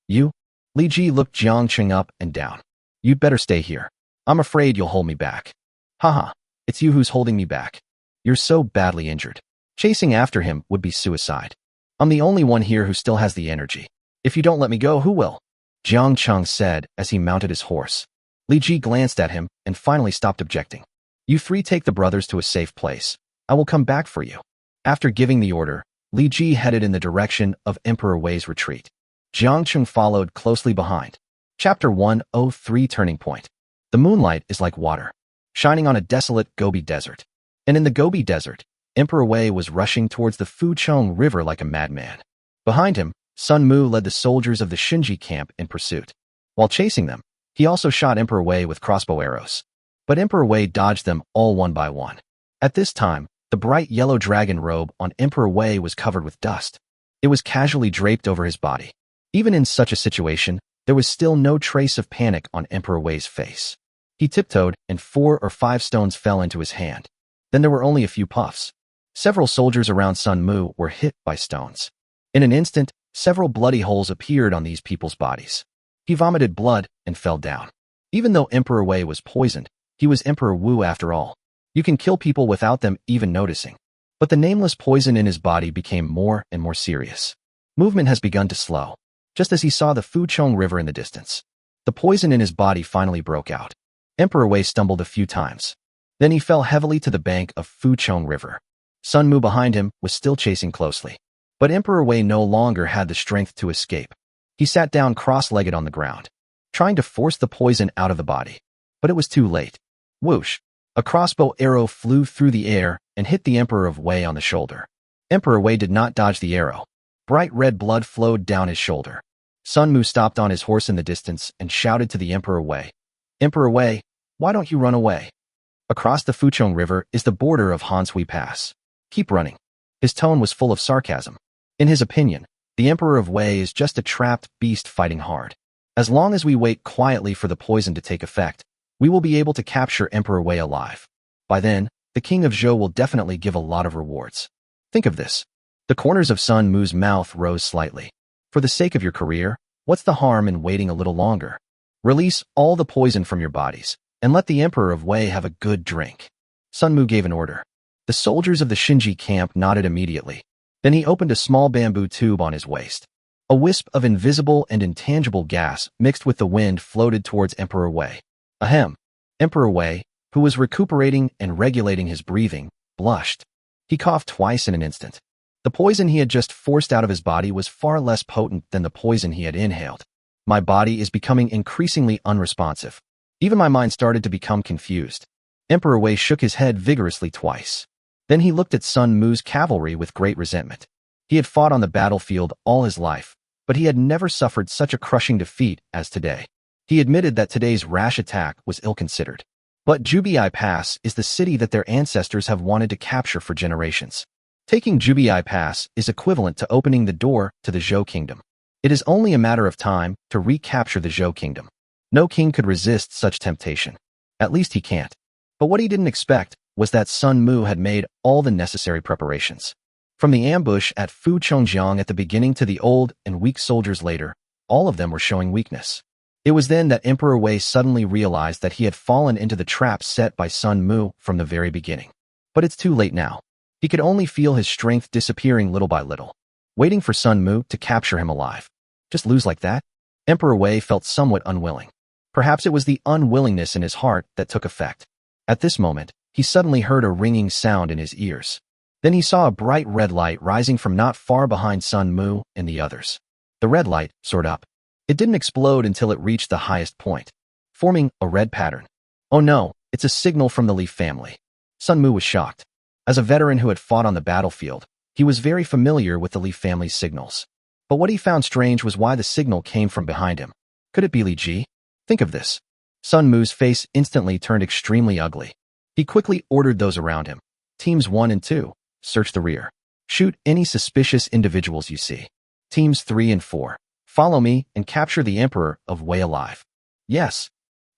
"You?" Li Ji looked Jiang Cheng up and down. "You'd better stay here. I'm afraid you'll hold me back." "Haha, it's you who's holding me back. You're so badly injured. Chasing after him would be suicide. I'm the only one here who still has the energy. If you don't let me go, who will?" Jiang Cheng said as he mounted his horse. Li Ji glanced at him and finally stopped objecting. "You 3 take the brothers to a safe place. I will come back for you." After giving the order, Li Ji headed in the direction of Emperor Wei's retreat. Jiang Cheng followed closely behind. Chapter 103 Turning Point. The moonlight is like water, shining on a desolate Gobi Desert. And in the Gobi Desert, Emperor Wei was rushing towards the Fuchong River like a madman. Behind him, Sun Mu led the soldiers of the Shinji camp in pursuit. While chasing them, he also shot Emperor Wei with crossbow arrows. But Emperor Wei dodged them all one by one. At this time, the bright yellow dragon robe on Emperor Wei was covered with dust. It was casually draped over his body. Even in such a situation, there was still no trace of panic on Emperor Wei's face. He tiptoed, and 4 or 5 stones fell into his hand. Then there were only a few puffs. Several soldiers around Sun Mu were hit by stones. In an instant, several bloody holes appeared on these people's bodies. He vomited blood and fell down. Even though Emperor Wei was poisoned, he was Emperor Wu after all. You can kill people without them even noticing. But the nameless poison in his body became more and more serious. Movement has begun to slow, just as he saw the Fuchong River in the distance. The poison in his body finally broke out. Emperor Wei stumbled a few times. Then he fell heavily to the bank of Fuchong River. Sun Mu behind him was still chasing closely. But Emperor Wei no longer had the strength to escape. He sat down cross-legged on the ground, trying to force the poison out of the body. But it was too late. Whoosh! A crossbow arrow flew through the air and hit the Emperor of Wei on the shoulder. Emperor Wei did not dodge the arrow. Bright red blood flowed down his shoulder. Sun Mu stopped on his horse in the distance and shouted to the Emperor Wei, "Emperor Wei, why don't you run away? Across the Fuchong River is the border of Hanshui Pass. Keep running." His tone was full of sarcasm. In his opinion, the Emperor of Wei is just a trapped beast fighting hard. As long as we wait quietly for the poison to take effect, we will be able to capture Emperor Wei alive. By then, the King of Zhou will definitely give a lot of rewards. Think of this. The corners of Sun Mu's mouth rose slightly. For the sake of your career, what's the harm in waiting a little longer? Release all the poison from your bodies, and let the Emperor of Wei have a good drink. Sun Mu gave an order. The soldiers of the Shinji camp nodded immediately. Then he opened a small bamboo tube on his waist. A wisp of invisible and intangible gas mixed with the wind floated towards Emperor Wei. Ahem. Emperor Wei, who was recuperating and regulating his breathing, blushed. He coughed twice in an instant. The poison he had just forced out of his body was far less potent than the poison he had inhaled. My body is becoming increasingly unresponsive. Even my mind started to become confused. Emperor Wei shook his head vigorously twice. Then he looked at Sun Mu's cavalry with great resentment. He had fought on the battlefield all his life, but he had never suffered such a crushing defeat as today. He admitted that today's rash attack was ill-considered. But Jubiai Pass is the city that their ancestors have wanted to capture for generations. Taking Jubiai Pass is equivalent to opening the door to the Zhou Kingdom. It is only a matter of time to recapture the Zhou Kingdom. No king could resist such temptation. At least he can't. But what he didn't expect was that Sun Mu had made all the necessary preparations. From the ambush at Fu Chongjiang at the beginning to the old and weak soldiers later, all of them were showing weakness. It was then that Emperor Wei suddenly realized that he had fallen into the trap set by Sun Mu from the very beginning. But it's too late now. He could only feel his strength disappearing little by little, waiting for Sun Mu to capture him alive. Just lose like that? Emperor Wei felt somewhat unwilling. Perhaps it was the unwillingness in his heart that took effect. At this moment, he suddenly heard a ringing sound in his ears. Then he saw a bright red light rising from not far behind Sun Mu and the others. The red light soared up. It didn't explode until it reached the highest point, forming a red pattern. Oh no, it's a signal from the Li family. Sun Mu was shocked. As a veteran who had fought on the battlefield, he was very familiar with the Li family's signals. But what he found strange was why the signal came from behind him. Could it be Li Ji? Think of this. Sun Mu's face instantly turned extremely ugly. He quickly ordered those around him. Teams 1 and 2, search the rear. Shoot any suspicious individuals you see. Teams 3 and 4, follow me and capture the Emperor of Wei alive. Yes.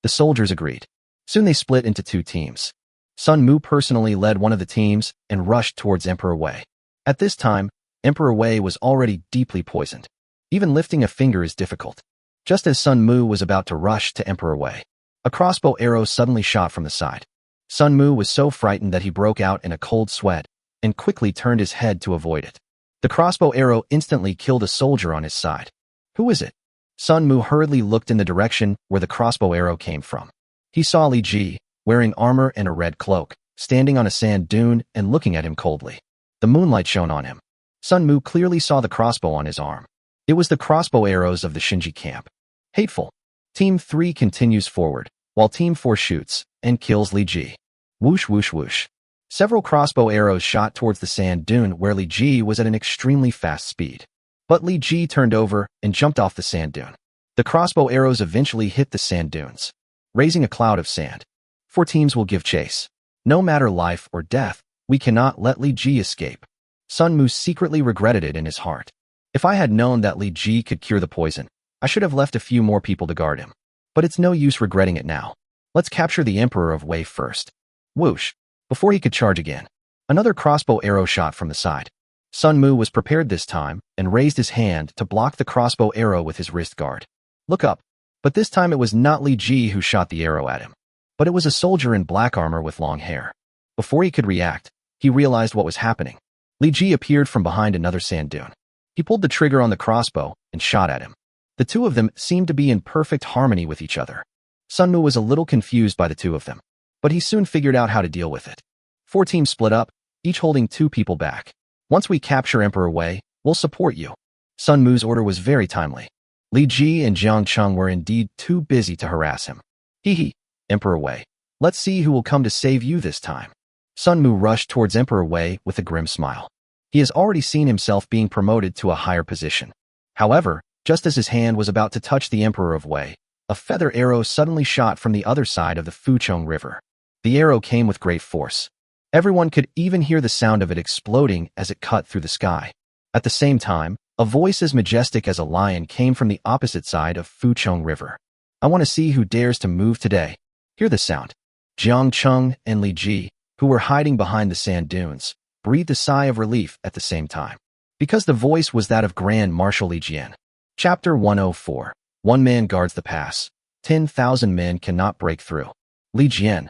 The soldiers agreed. Soon they split into 2 teams. Sun Mu personally led one of the teams and rushed towards Emperor Wei. At this time, Emperor Wei was already deeply poisoned. Even lifting a finger is difficult. Just as Sun Mu was about to rush to Emperor Wei, a crossbow arrow suddenly shot from the side. Sun Mu was so frightened that he broke out in a cold sweat and quickly turned his head to avoid it. The crossbow arrow instantly killed a soldier on his side. Who is it? Sun Mu hurriedly looked in the direction where the crossbow arrow came from. He saw Li Ji, wearing armor and a red cloak, standing on a sand dune and looking at him coldly. The moonlight shone on him. Sun Mu clearly saw the crossbow on his arm. It was the crossbow arrows of the Shinji camp. Hateful. Team 3 continues forward, while Team 4 shoots and kills Li Ji. Whoosh whoosh whoosh. Several crossbow arrows shot towards the sand dune where Li Ji was at an extremely fast speed. But Li Ji turned over and jumped off the sand dune. The crossbow arrows eventually hit the sand dunes, raising a cloud of sand. 4 teams will give chase. No matter life or death, we cannot let Li Ji escape. Sun Mu secretly regretted it in his heart. If I had known that Li Ji could cure the poison, I should have left a few more people to guard him. But it's no use regretting it now. Let's capture the Emperor of Wei first. Whoosh. Before he could charge again, another crossbow arrow shot from the side. Sun Mu was prepared this time and raised his hand to block the crossbow arrow with his wrist guard. Look up. But this time it was not Li Ji who shot the arrow at him, but it was a soldier in black armor with long hair. Before he could react, he realized what was happening. Li Ji appeared from behind another sand dune. He pulled the trigger on the crossbow and shot at him. The 2 of them seemed to be in perfect harmony with each other. Sun Mu was a little confused by the 2 of them, but he soon figured out how to deal with it. 4 teams split up, each holding 2 people back. Once we capture Emperor Wei, we'll support you. Sun Mu's order was very timely. Li Ji and Jiang Cheng were indeed too busy to harass him. Hee, Emperor Wei. Let's see who will come to save you this time. Sun Mu rushed towards Emperor Wei with a grim smile. He has already seen himself being promoted to a higher position. However, just as his hand was about to touch the Emperor of Wei, a feather arrow suddenly shot from the other side of the Fuchong River. The arrow came with great force. Everyone could even hear the sound of it exploding as it cut through the sky. At the same time, a voice as majestic as a lion came from the opposite side of Fuchong River. I want to see who dares to move today. Hear the sound. Jiang Cheng and Li Ji, who were hiding behind the sand dunes, breathed a sigh of relief at the same time, because the voice was that of Grand Marshal Li Jian. Chapter 104. 1 man guards the pass. 10,000 men cannot break through. Li Jian.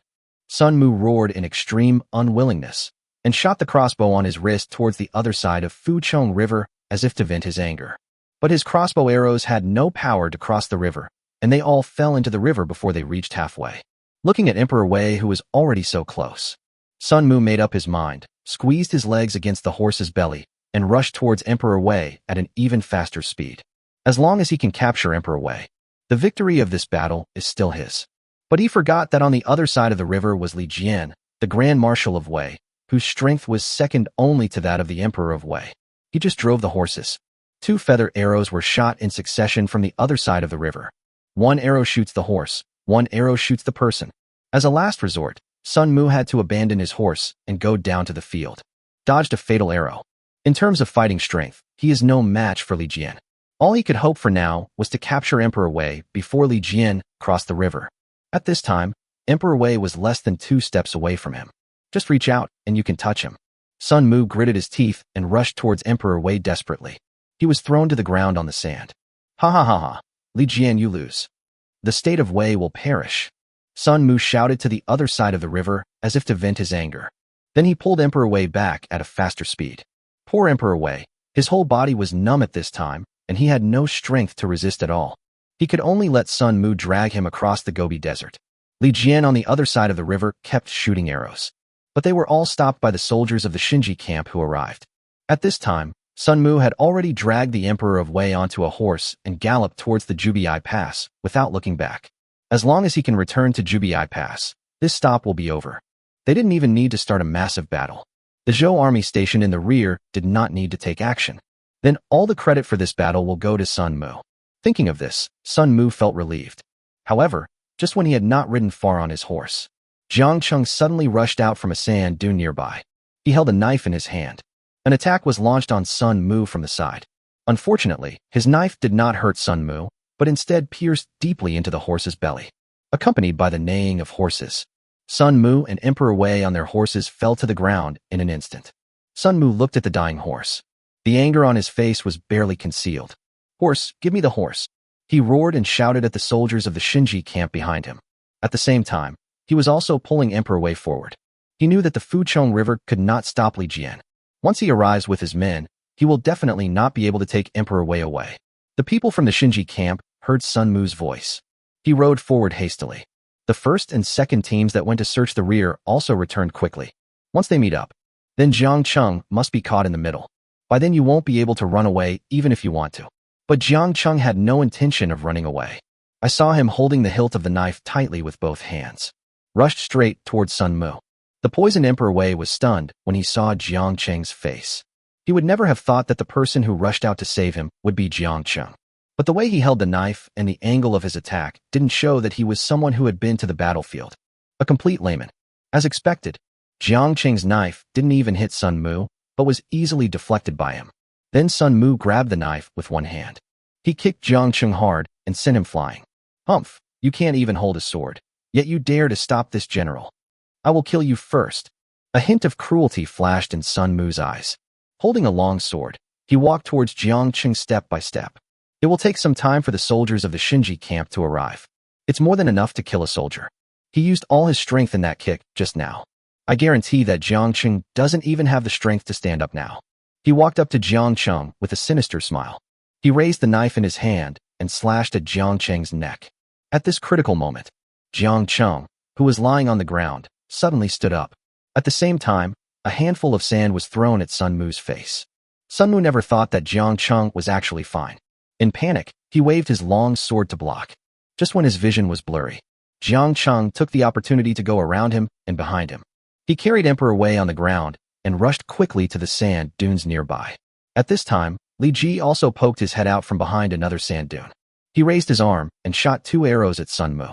Sun Mu roared in extreme unwillingness and shot the crossbow on his wrist towards the other side of Fuchong River as if to vent his anger. But his crossbow arrows had no power to cross the river, and they all fell into the river before they reached halfway. Looking at Emperor Wei, who was already so close, Sun Mu made up his mind, squeezed his legs against the horse's belly, and rushed towards Emperor Wei at an even faster speed. As long as he can capture Emperor Wei, the victory of this battle is still his. But he forgot that on the other side of the river was Li Jian, the Grand Marshal of Wei, whose strength was second only to that of the Emperor of Wei. He just drove the horses. 2 feather arrows were shot in succession from the other side of the river. 1 arrow shoots the horse, 1 arrow shoots the person. As a last resort, Sun Mu had to abandon his horse and go down to the field. Dodged a fatal arrow. In terms of fighting strength, he is no match for Li Jian. All he could hope for now was to capture Emperor Wei before Li Jian crossed the river. At this time, Emperor Wei was less than 2 steps away from him. Just reach out and you can touch him. Sun Mu gritted his teeth and rushed towards Emperor Wei desperately. He was thrown to the ground on the sand. Ha ha ha ha. Li Jian, you lose. The state of Wei will perish. Sun Mu shouted to the other side of the river as if to vent his anger. Then he pulled Emperor Wei back at a faster speed. Poor Emperor Wei. His whole body was numb at this time, and he had no strength to resist at all. He could only let Sun Mu drag him across the Gobi Desert. Li Jian on the other side of the river kept shooting arrows. But they were all stopped by the soldiers of the Xinji camp who arrived. At this time, Sun Mu had already dragged the Emperor of Wei onto a horse and galloped towards the Jubiai Pass without looking back. As long as he can return to Jubiai Pass, this stop will be over. They didn't even need to start a massive battle. The Zhou army stationed in the rear did not need to take action. Then all the credit for this battle will go to Sun Mu. Thinking of this, Sun Mu felt relieved. However, just when he had not ridden far on his horse, Jiang Cheng suddenly rushed out from a sand dune nearby. He held a knife in his hand. An attack was launched on Sun Mu from the side. Unfortunately, his knife did not hurt Sun Mu, but instead pierced deeply into the horse's belly. Accompanied by the neighing of horses, Sun Mu and Emperor Wei on their horses fell to the ground in an instant. Sun Mu looked at the dying horse. The anger on his face was barely concealed. "Horse, give me the horse!" He roared and shouted at the soldiers of the Xinji camp behind him. At the same time, he was also pulling Emperor Wei forward. He knew that the Fuchong River could not stop Li Jian. Once he arrives with his men, he will definitely not be able to take Emperor Wei away. The people from the Xinji camp heard Sun Mu's voice. He rode forward hastily. The first and second teams that went to search the rear also returned quickly. Once they meet up, then Jiang Cheng must be caught in the middle. By then you won't be able to run away even if you want to. But Jiang Cheng had no intention of running away. I saw him holding the hilt of the knife tightly with both hands. Rushed straight towards Sun Mu. The poisoned Emperor Wei was stunned when he saw Jiang Cheng's face. He would never have thought that the person who rushed out to save him would be Jiang Cheng. But the way he held the knife and the angle of his attack didn't show that he was someone who had been to the battlefield. A complete layman. As expected, Jiang Cheng's knife didn't even hit Sun Mu, but was easily deflected by him. Then Sun Mu grabbed the knife with one hand. He kicked Jiang Cheng hard and sent him flying. "Humph, you can't even hold a sword. Yet you dare to stop this general. I will kill you first." A hint of cruelty flashed in Sun Mu's eyes. Holding a long sword, he walked towards Jiang Cheng step by step. It will take some time for the soldiers of the Xinji camp to arrive. It's more than enough to kill a soldier. He used all his strength in that kick just now. I guarantee that Jiang Cheng doesn't even have the strength to stand up now. He walked up to Jiang Cheng with a sinister smile. He raised the knife in his hand and slashed at Jiang Cheng's neck. At this critical moment, Jiang Cheng, who was lying on the ground, suddenly stood up. At the same time, a handful of sand was thrown at Sun Mu's face. Sun Mu never thought that Jiang Cheng was actually fine. In panic, he waved his long sword to block. Just when his vision was blurry, Jiang Cheng took the opportunity to go around him and behind him. He carried Emperor Wei on the ground and rushed quickly to the sand dunes nearby. At this time, Li Ji also poked his head out from behind another sand dune. He raised his arm and shot 2 arrows at Sun Mu.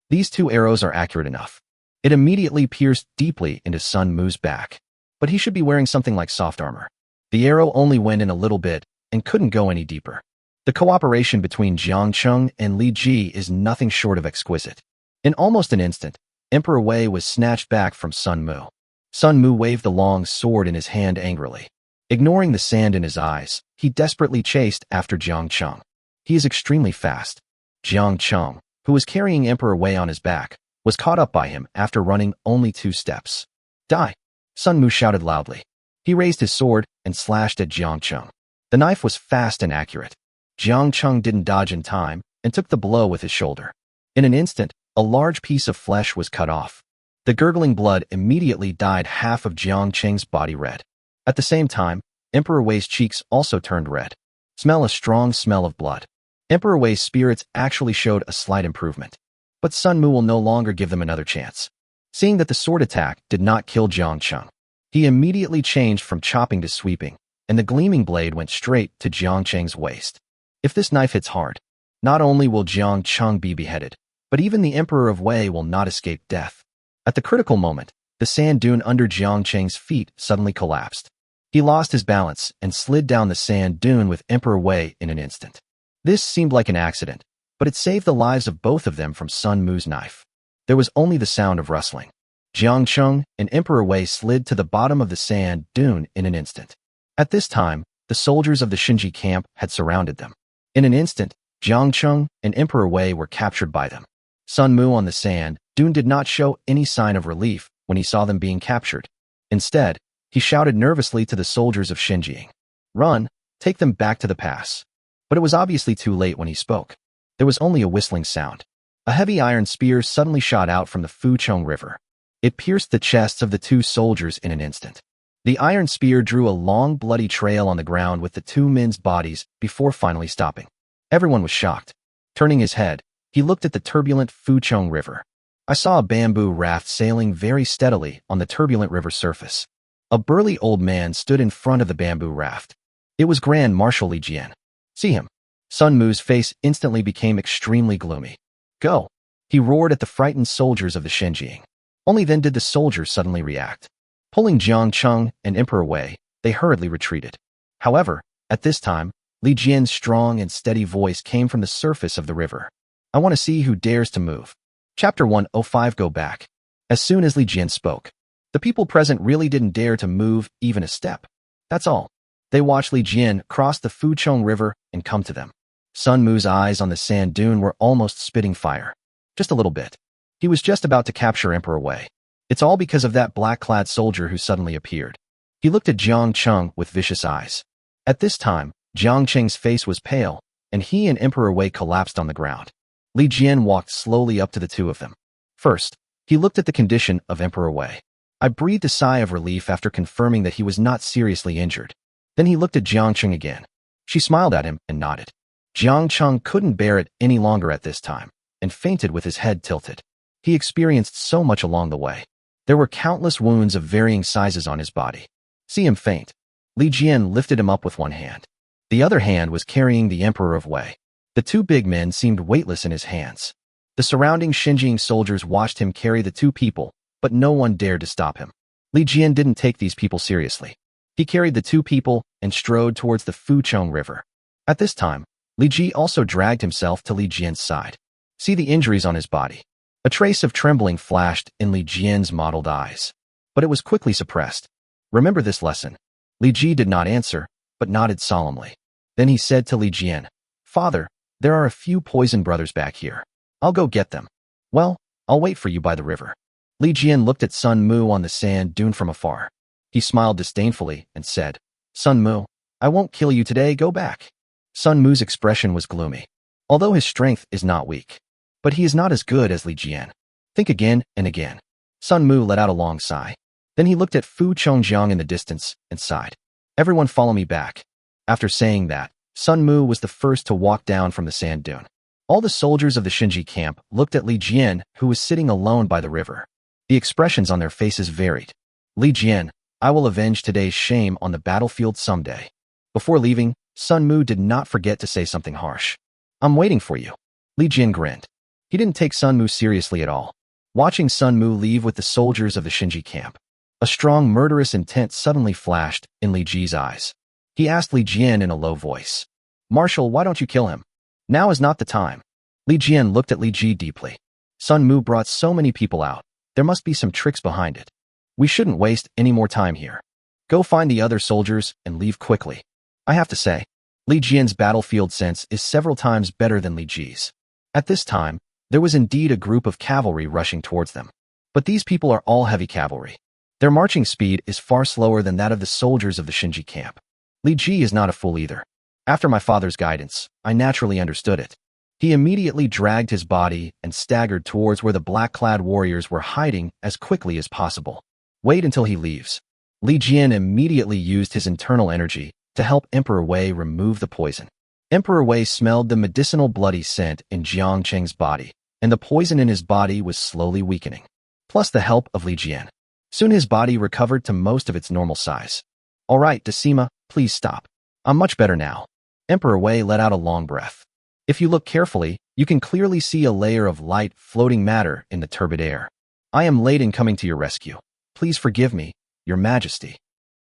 These 2 arrows are accurate enough. It immediately pierced deeply into Sun Mu's back. But he should be wearing something like soft armor. The arrow only went in a little bit and couldn't go any deeper. The cooperation between Jiang Cheng and Li Ji is nothing short of exquisite. In almost an instant, Emperor Wei was snatched back from Sun Mu. Sun Mu waved the long sword in his hand angrily. Ignoring the sand in his eyes, he desperately chased after Jiang Cheng. He is extremely fast. Jiang Cheng, who was carrying Emperor Wei on his back, was caught up by him after running only 2 steps. "Die!" Sun Mu shouted loudly. He raised his sword and slashed at Jiang Cheng. The knife was fast and accurate. Jiang Cheng didn't dodge in time and took the blow with his shoulder. In an instant, a large piece of flesh was cut off. The gurgling blood immediately dyed half of Jiang Cheng's body red. At the same time, Emperor Wei's cheeks also turned red. Smell a strong smell of blood. Emperor Wei's spirits actually showed a slight improvement. But Sun Mu will no longer give them another chance. Seeing that the sword attack did not kill Jiang Cheng, he immediately changed from chopping to sweeping, and the gleaming blade went straight to Jiang Cheng's waist. If this knife hits hard, not only will Jiang Cheng be beheaded, but even the Emperor of Wei will not escape death. At the critical moment, the sand dune under Jiang Cheng's feet suddenly collapsed. He lost his balance and slid down the sand dune with Emperor Wei in an instant. This seemed like an accident, but it saved the lives of both of them from Sun Mu's knife. There was only the sound of rustling. Jiang Cheng and Emperor Wei slid to the bottom of the sand dune in an instant. At this time, the soldiers of the Shinji camp had surrounded them. In an instant, Jiang Cheng and Emperor Wei were captured by them. Sun Mu on the sand dune did not show any sign of relief when he saw them being captured. Instead, he shouted nervously to the soldiers of Xinjiang, "Run, take them back to the pass." But it was obviously too late when he spoke. There was only a whistling sound. A heavy iron spear suddenly shot out from the Fuchong River. It pierced the chests of the two soldiers in an instant. The iron spear drew a long, bloody trail on the ground with the two men's bodies before finally stopping. Everyone was shocked. Turning his head, he looked at the turbulent Fuchong River. I saw a bamboo raft sailing very steadily on the turbulent river surface. A burly old man stood in front of the bamboo raft. It was Grand Marshal Li Jian. "See him." Sun Mu's face instantly became extremely gloomy. "Go!" He roared at the frightened soldiers of the Xinjiang. Only then did the soldiers suddenly react. Pulling Jiang Cheng and Emperor Wei, they hurriedly retreated. However, at this time, Li Jian's strong and steady voice came from the surface of the river. "I want to see who dares to move." Chapter 105 Go Back. As soon as Li Jian spoke, the people present really didn't dare to move even a step. That's all. They watched Li Jian cross the Fuchong River and come to them. Sun Mu's eyes on the sand dune were almost spitting fire. Just a little bit. He was just about to capture Emperor Wei. It's all because of that black-clad soldier who suddenly appeared. He looked at Jiang Cheng with vicious eyes. At this time, Jiang Cheng's face was pale, and he and Emperor Wei collapsed on the ground. Li Jian walked slowly up to the two of them. First, he looked at the condition of Emperor Wei. I breathed a sigh of relief after confirming that he was not seriously injured. Then he looked at Jiang Cheng again. She smiled at him and nodded. Jiang Cheng couldn't bear it any longer at this time, and fainted with his head tilted. He experienced so much along the way. There were countless wounds of varying sizes on his body. See him faint. Li Jian lifted him up with one hand. The other hand was carrying the Emperor of Wei. The two big men seemed weightless in his hands. The surrounding Xinjiang soldiers watched him carry the two people, but no one dared to stop him. Li Jian didn't take these people seriously. He carried the two people and strode towards the Fuchong River. At this time, Li Ji also dragged himself to Li Jian's side. See the injuries on his body. A trace of trembling flashed in Li Jian's mottled eyes, but it was quickly suppressed. Remember this lesson. Li Ji did not answer, but nodded solemnly. Then he said to Li Jian, "Father, there are a few poison brothers back here. I'll go get them. Well, I'll wait for you by the river." Li Jian looked at Sun Mu on the sand dune from afar. He smiled disdainfully and said, "Sun Mu, I won't kill you today, go back." Sun Mu's expression was gloomy. Although his strength is not weak, but he is not as good as Li Jian. Think again and again. Sun Mu let out a long sigh. Then he looked at Fu Chongjiang in the distance and sighed. "Everyone follow me back." After saying that, Sun Mu was the first to walk down from the sand dune. All the soldiers of the Shinji camp looked at Li Jian, who was sitting alone by the river. The expressions on their faces varied. "Li Jian, I will avenge today's shame on the battlefield someday." Before leaving, Sun Mu did not forget to say something harsh. "I'm waiting for you." Li Jian grinned. He didn't take Sun Mu seriously at all. Watching Sun Mu leave with the soldiers of the Shinji camp, a strong murderous intent suddenly flashed in Li Ji's eyes. He asked Li Jian in a low voice, "Marshal, why don't you kill him? Now is not the time." Li Jian looked at Li Ji deeply. Sun Mu brought so many people out. There must be some tricks behind it. We shouldn't waste any more time here. Go find the other soldiers and leave quickly. I have to say, Li Jian's battlefield sense is several times better than Li Ji's. At this time, there was indeed a group of cavalry rushing towards them. But these people are all heavy cavalry. Their marching speed is far slower than that of the soldiers of the Shinji camp. Li Ji is not a fool either. After my father's guidance, I naturally understood it. He immediately dragged his body and staggered towards where the black-clad warriors were hiding as quickly as possible. Wait until he leaves. Li Jian immediately used his internal energy to help Emperor Wei remove the poison. Emperor Wei smelled the medicinal bloody scent in Jiang Cheng's body, and the poison in his body was slowly weakening. Plus the help of Li Jian. Soon his body recovered to most of its normal size. "All right, Decima, please stop. I'm much better now." Emperor Wei let out a long breath. If you look carefully, you can clearly see a layer of light floating matter in the turbid air. I am late in coming to your rescue. Please forgive me, Your Majesty.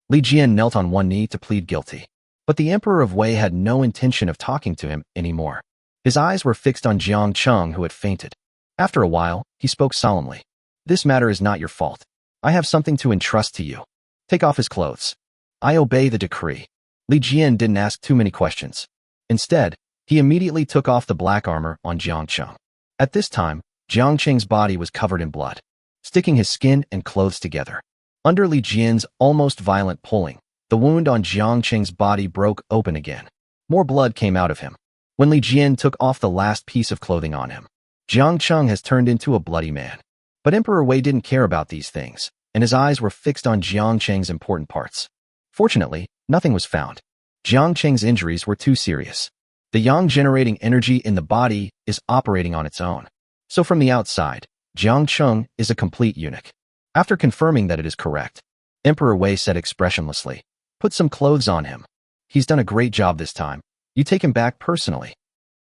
Li Jian knelt on one knee to plead guilty. But the Emperor of Wei had no intention of talking to him anymore. His eyes were fixed on Jiang Cheng, who had fainted. After a while, he spoke solemnly. This matter is not your fault. I have something to entrust to you. Take off his clothes. I obey the decree. Li Jian didn't ask too many questions. Instead, he immediately took off the black armor on Jiang Cheng. At this time, Jiang Cheng's body was covered in blood, sticking his skin and clothes together. Under Li Jian's almost violent pulling, the wound on Jiang Cheng's body broke open again. More blood came out of him. When Li Jian took off the last piece of clothing on him, Jiang Cheng has turned into a bloody man. But Emperor Wei didn't care about these things, and his eyes were fixed on Jiang Cheng's important parts. Fortunately, nothing was found. Jiang Cheng's injuries were too serious. The yang generating energy in the body is operating on its own. So from the outside, Jiang Cheng is a complete eunuch. After confirming that it is correct, Emperor Wei said expressionlessly, "Put some clothes on him. He's done a great job this time. You take him back personally."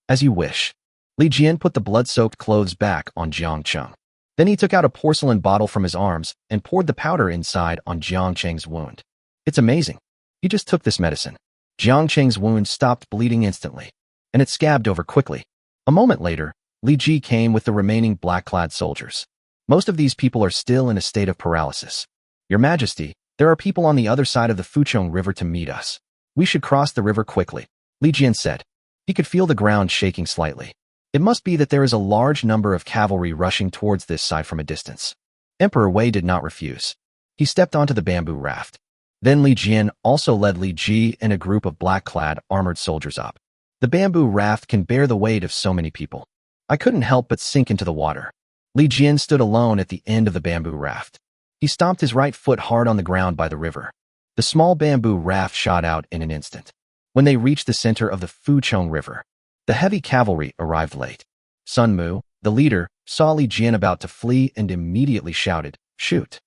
"As you wish." Li Jian put the blood-soaked clothes back on Jiang Cheng. Then he took out a porcelain bottle from his arms and poured the powder inside on Jiang Cheng's wound. It's amazing. He just took this medicine. Jiang Cheng's wound stopped bleeding instantly, and it scabbed over quickly. A moment later, Li Ji came with the remaining black-clad soldiers. Most of these people are still in a state of paralysis. "Your Majesty, there are people on the other side of the Fuchong River to meet us. We should cross the river quickly," Li Jian said. He could feel the ground shaking slightly. It must be that there is a large number of cavalry rushing towards this side from a distance. Emperor Wei did not refuse. He stepped onto the bamboo raft. Then Li Jian also led Li Ji and a group of black-clad armored soldiers up. The bamboo raft can bear the weight of so many people. I couldn't help but sink into the water. Li Jian stood alone at the end of the bamboo raft. He stomped his right foot hard on the ground by the river. The small bamboo raft shot out in an instant. When they reached the center of the Fuchong River, the heavy cavalry arrived late. Sun Mu, the leader, saw Li Jian about to flee and immediately shouted, "Shoot!"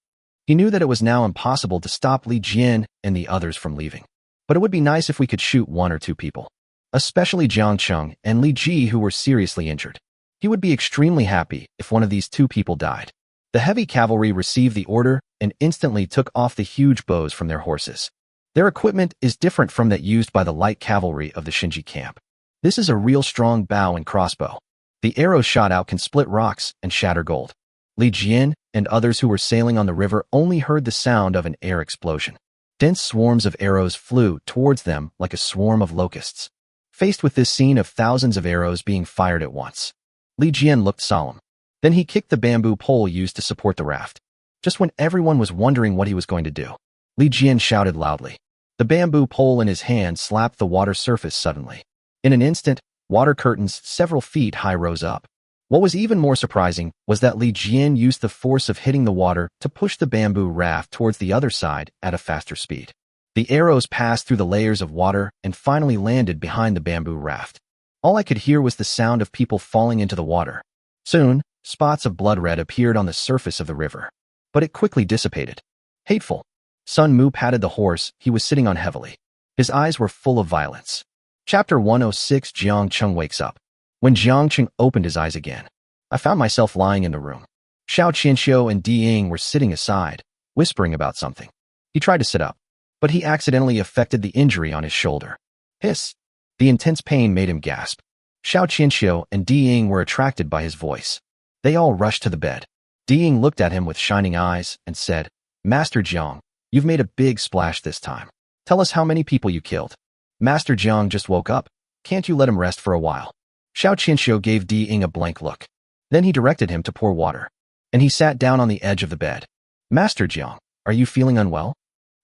He knew that it was now impossible to stop Li Jian and the others from leaving. But it would be nice if we could shoot one or two people, especially Jiang Cheng and Li Ji, who were seriously injured. He would be extremely happy if one of these two people died. The heavy cavalry received the order and instantly took off the huge bows from their horses. Their equipment is different from that used by the light cavalry of the Shinji camp. This is a real strong bow and crossbow. The arrows shot out can split rocks and shatter gold. Li Jian and others who were sailing on the river only heard the sound of an air explosion. Dense swarms of arrows flew towards them like a swarm of locusts. Faced with this scene of thousands of arrows being fired at once, Li Jian looked solemn. Then he kicked the bamboo pole used to support the raft. Just when everyone was wondering what he was going to do, Li Jian shouted loudly. The bamboo pole in his hand slapped the water surface suddenly. In an instant, water curtains several feet high rose up. What was even more surprising was that Li Jian used the force of hitting the water to push the bamboo raft towards the other side at a faster speed. The arrows passed through the layers of water and finally landed behind the bamboo raft. All I could hear was the sound of people falling into the water. Soon, spots of blood red appeared on the surface of the river. But it quickly dissipated. Hateful. Sun Mu patted the horse he was sitting on heavily. His eyes were full of violence. Chapter 106. Jiang Cheng wakes up. When Jiang Cheng opened his eyes again, I found myself lying in the room. Xiao Qianxiu and Di Ying were sitting aside, whispering about something. He tried to sit up, but he accidentally affected the injury on his shoulder. Hiss! The intense pain made him gasp. Xiao Qianxiu and Di Ying were attracted by his voice. They all rushed to the bed. Di Ying looked at him with shining eyes and said, "Master Jiang, you've made a big splash this time. Tell us how many people you killed." Master Jiang just woke up. Can't you let him rest for a while? Xiao Qianxiu gave Di Ying a blank look. Then he directed him to pour water. And he sat down on the edge of the bed. "Master Jiang, are you feeling unwell?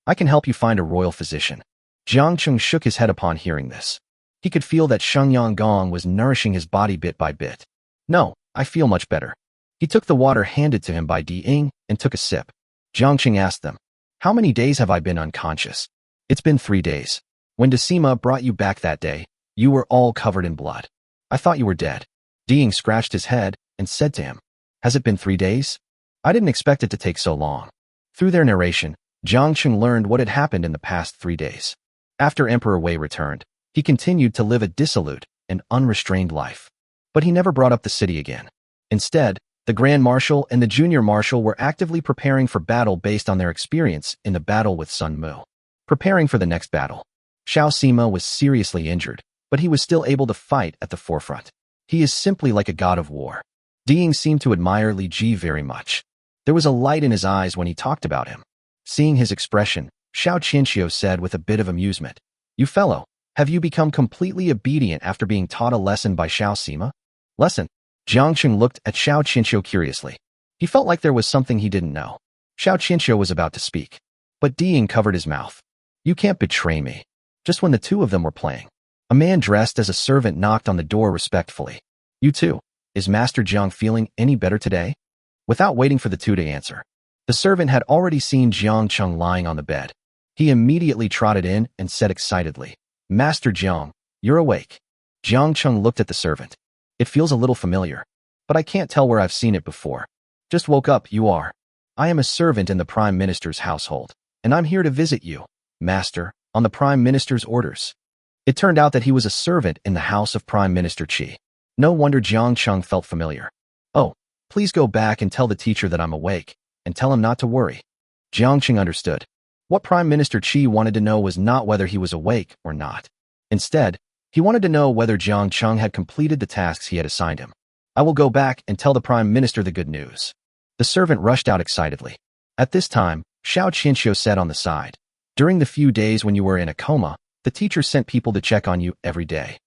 I can help you find a royal physician." Jiang Cheng shook his head upon hearing this. He could feel that Shenyang Gong was nourishing his body bit by bit. "No, I feel much better." He took the water handed to him by Di Ying and took a sip. Jiang Cheng asked them, "How many days have I been unconscious?" "It's been 3 days. When Decima brought you back that day, you were all covered in blood. I thought you were dead." Di Ying scratched his head and said to him, "Has it been 3 days? I didn't expect it to take so long." Through their narration, Jiang Cheng learned what had happened in the past 3 days. After Emperor Wei returned, he continued to live a dissolute and unrestrained life. But he never brought up the city again. Instead, The Grand Marshal and the Junior Marshal were actively preparing for battle based on their experience in the battle with Sun Mu. Preparing for the next battle. Xiao Sima was seriously injured, but he was still able to fight at the forefront. He is simply like a god of war. Diying seemed to admire Li Ji very much. There was a light in his eyes when he talked about him. Seeing his expression, Xiao Qianxiu said with a bit of amusement, "You fellow, have you become completely obedient after being taught a lesson by Xiao Sima?" Lesson? Jiang Qing looked at Xiao Qianxiu curiously. He felt like there was something he didn't know. Xiao Qianxiu was about to speak, but Diying covered his mouth. "You can't betray me." Just when the two of them were playing, a man dressed as a servant knocked on the door respectfully. "You too. Is Master Jiang feeling any better today?" Without waiting for the two to answer, the servant had already seen Jiang Cheng lying on the bed. He immediately trotted in and said excitedly, "Master Jiang, you're awake." Jiang Cheng looked at the servant. "It feels a little familiar, but I can't tell where I've seen it before." "Just woke up, you are." "I am a servant in the Prime Minister's household, and I'm here to visit you, Master, on the Prime Minister's orders." It turned out that he was a servant in the house of Prime Minister Qi. No wonder Jiang Cheng felt familiar. "Oh, please go back and tell the teacher that I'm awake, and tell him not to worry." Jiang Cheng understood. What Prime Minister Qi wanted to know was not whether he was awake or not. Instead, he wanted to know whether Jiang Cheng had completed the tasks he had assigned him. "I will go back and tell the Prime Minister the good news." The servant rushed out excitedly. At this time, Xiao Qianxiu said on the side, "During the few days when you were in a coma, the teacher sent people to check on you every day.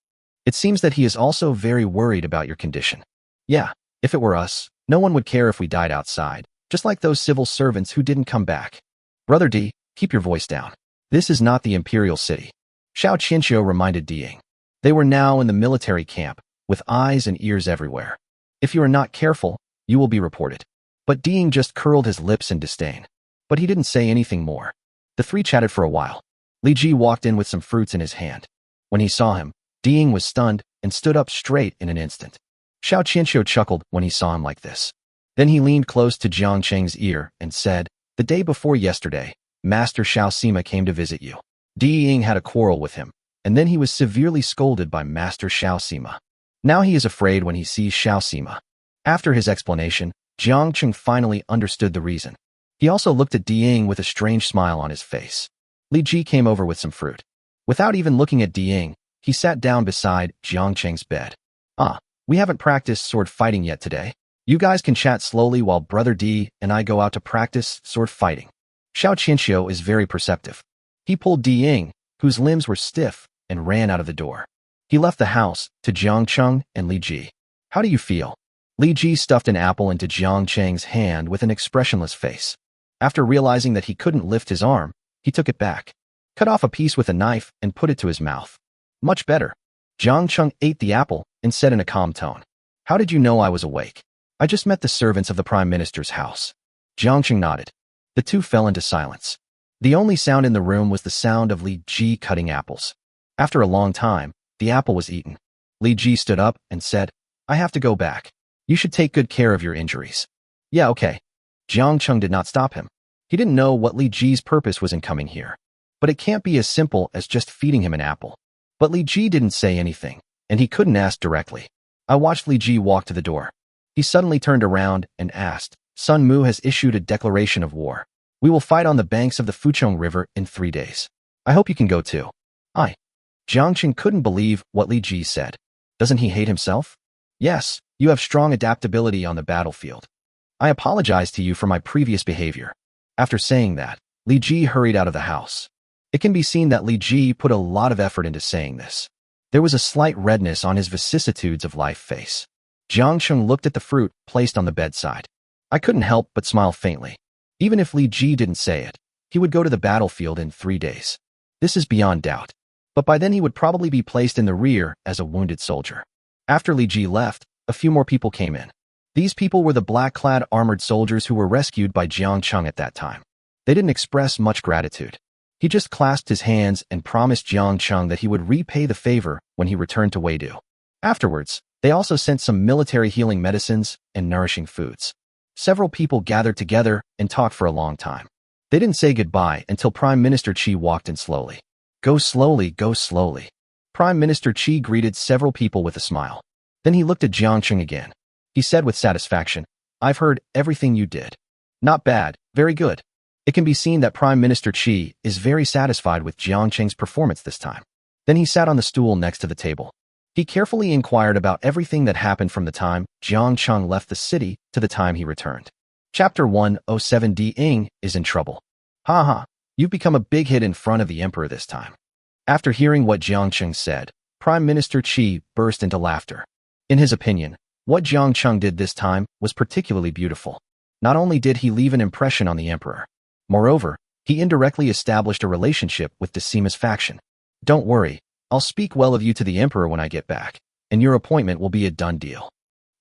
It seems that he is also very worried about your condition." "Yeah, if it were us, no one would care if we died outside, just like those civil servants who didn't come back." "Brother Di, keep your voice down. This is not the imperial city," Xiao Qianxiu reminded Diying. They were now in the military camp, with eyes and ears everywhere. "If you are not careful, you will be reported." But Diying just curled his lips in disdain. But he didn't say anything more. The three chatted for a while. Li Ji walked in with some fruits in his hand. When he saw him, Diying was stunned and stood up straight in an instant. Xiao Qianxiu chuckled when he saw him like this. Then he leaned close to Jiang Cheng's ear and said, "The day before yesterday, Master Xiao Sima came to visit you. Diying had a quarrel with him, and then he was severely scolded by Master Xiao Sima. Now he is afraid when he sees Xiao Sima." After his explanation, Jiang Cheng finally understood the reason. He also looked at Diying with a strange smile on his face. Li Ji came over with some fruit. Without even looking at Diying, he sat down beside Jiang Cheng's bed. "Ah, we haven't practiced sword fighting yet today. You guys can chat slowly while Brother Di and I go out to practice sword fighting." Xiao Qianxiu is very perceptive. He pulled Diying, whose limbs were stiff, and ran out of the door. He left the house to Jiang Cheng and Li Ji. "How do you feel?" Li Ji stuffed an apple into Jiang Cheng's hand with an expressionless face. After realizing that he couldn't lift his arm, he took it back, cut off a piece with a knife, and put it to his mouth. "Much better." Jiang Cheng ate the apple and said in a calm tone, "How did you know I was awake?" "I just met the servants of the Prime Minister's house." Jiang Cheng nodded. The two fell into silence. The only sound in the room was the sound of Li Ji cutting apples. After a long time, the apple was eaten. Li Ji stood up and said, "I have to go back. You should take good care of your injuries." "Yeah, okay." Jiang Cheng did not stop him. He didn't know what Li Ji's purpose was in coming here. But it can't be as simple as just feeding him an apple. But Li Ji didn't say anything, and he couldn't ask directly. I watched Li Ji walk to the door. He suddenly turned around and asked, "Sun Mu has issued a declaration of war. We will fight on the banks of the Fuchong River in 3 days. I hope you can go too." Jiang Cheng couldn't believe what Li Ji said. Doesn't he hate himself? "Yes, you have strong adaptability on the battlefield. I apologize to you for my previous behavior." After saying that, Li Ji hurried out of the house. It can be seen that Li Ji put a lot of effort into saying this. There was a slight redness on his vicissitudes of life face. Jiang Cheng looked at the fruit placed on the bedside. I couldn't help but smile faintly. Even if Li Ji didn't say it, he would go to the battlefield in 3 days. This is beyond doubt. But by then he would probably be placed in the rear as a wounded soldier. After Li Ji left, a few more people came in. These people were the black-clad armored soldiers who were rescued by Jiang Cheng at that time. They didn't express much gratitude. He just clasped his hands and promised Jiang Cheng that he would repay the favor when he returned to Weidu. Afterwards, they also sent some military healing medicines and nourishing foods. Several people gathered together and talked for a long time. They didn't say goodbye until Prime Minister Qi walked in slowly. "Go slowly, go slowly." Prime Minister Qi greeted several people with a smile. Then he looked at Jiang Cheng again. He said with satisfaction, I've heard everything you did. Not bad, very good. It can be seen that Prime Minister Qi is very satisfied with Jiang Qing's performance this time. Then he sat on the stool next to the table. He carefully inquired about everything that happened from the time Jiang Qing left the city to the time he returned. Chapter 107. Di Ying is in trouble. Ha ha, you've become a big hit in front of the emperor this time. After hearing what Jiang Qing said, Prime Minister Qi burst into laughter. In his opinion, what Jiang Qing did this time was particularly beautiful. Not only did he leave an impression on the emperor, moreover, he indirectly established a relationship with Decima's faction. Don't worry, I'll speak well of you to the emperor when I get back, and your appointment will be a done deal.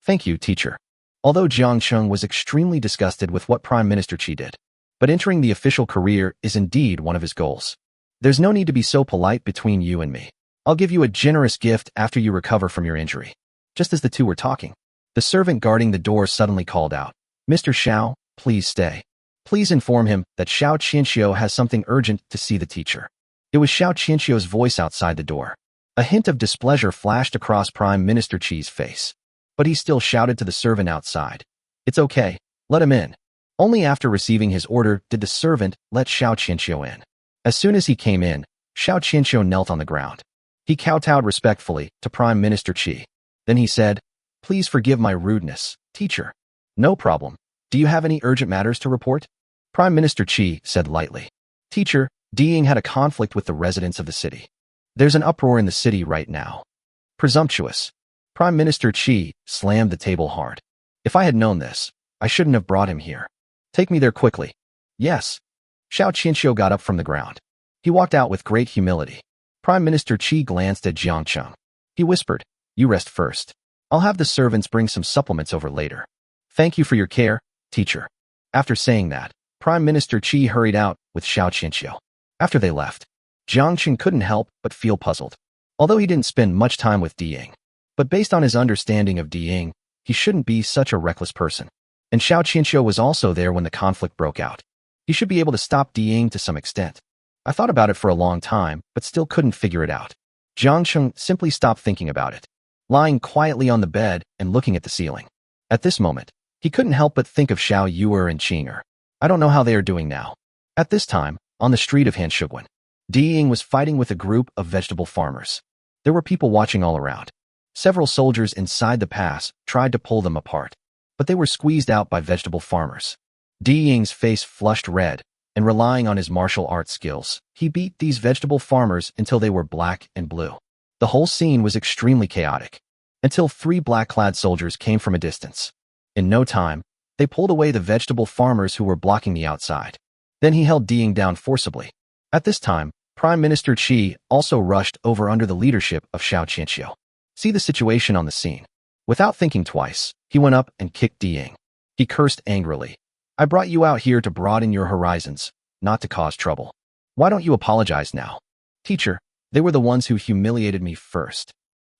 Thank you, teacher. Although Jiang Qing was extremely disgusted with what Prime Minister Qi did, but entering the official career is indeed one of his goals. There's no need to be so polite between you and me. I'll give you a generous gift after you recover from your injury. Just as the two were talking, the servant guarding the door suddenly called out, Mr. Xiao, please stay. Please inform him that Xiao Qianxiu has something urgent to see the teacher. It was Xiao Qianxiu's voice outside the door. A hint of displeasure flashed across Prime Minister Qi's face. But he still shouted to the servant outside. It's okay, let him in. Only after receiving his order did the servant let Xiao Qianxiu in. As soon as he came in, Xiao Qianxiu knelt on the ground. He kowtowed respectfully to Prime Minister Qi. Then he said, Please forgive my rudeness, teacher. No problem. Do you have any urgent matters to report? Prime Minister Qi said lightly. Teacher, Di Ying had a conflict with the residents of the city. There's an uproar in the city right now. Presumptuous. Prime Minister Qi slammed the table hard. If I had known this, I shouldn't have brought him here. Take me there quickly. Yes. Xiao Qianxiu got up from the ground. He walked out with great humility. Prime Minister Qi glanced at Jiang Qing. He whispered, You rest first. I'll have the servants bring some supplements over later. Thank you for your care, teacher. After saying that, Prime Minister Qi hurried out with Xiao Qianxiu. After they left, Jiang Qing couldn't help but feel puzzled. Although he didn't spend much time with Di Ying, but based on his understanding of Di Ying, he shouldn't be such a reckless person. And Xiao Qianxiu was also there when the conflict broke out. He should be able to stop Di Ying to some extent. I thought about it for a long time, but still couldn't figure it out. Jiang Qing simply stopped thinking about it, lying quietly on the bed and looking at the ceiling. At this moment, he couldn't help but think of Xiao Yuer and Qing'er. I don't know how they are doing now. At this time, on the street of Hanshuguan, Di Ying was fighting with a group of vegetable farmers. There were people watching all around. Several soldiers inside the pass tried to pull them apart, but they were squeezed out by vegetable farmers. Di Ying's face flushed red, and relying on his martial arts skills, he beat these vegetable farmers until they were black and blue. The whole scene was extremely chaotic, until 3 black-clad soldiers came from a distance. In no time, they pulled away the vegetable farmers who were blocking the outside. Then he held Di Ying down forcibly. At this time, Prime Minister Qi also rushed over under the leadership of Xiao Qianxiu. See the situation on the scene. Without thinking twice, he went up and kicked Di Ying. He cursed angrily. I brought you out here to broaden your horizons, not to cause trouble. Why don't you apologize now? Teacher, they were the ones who humiliated me first.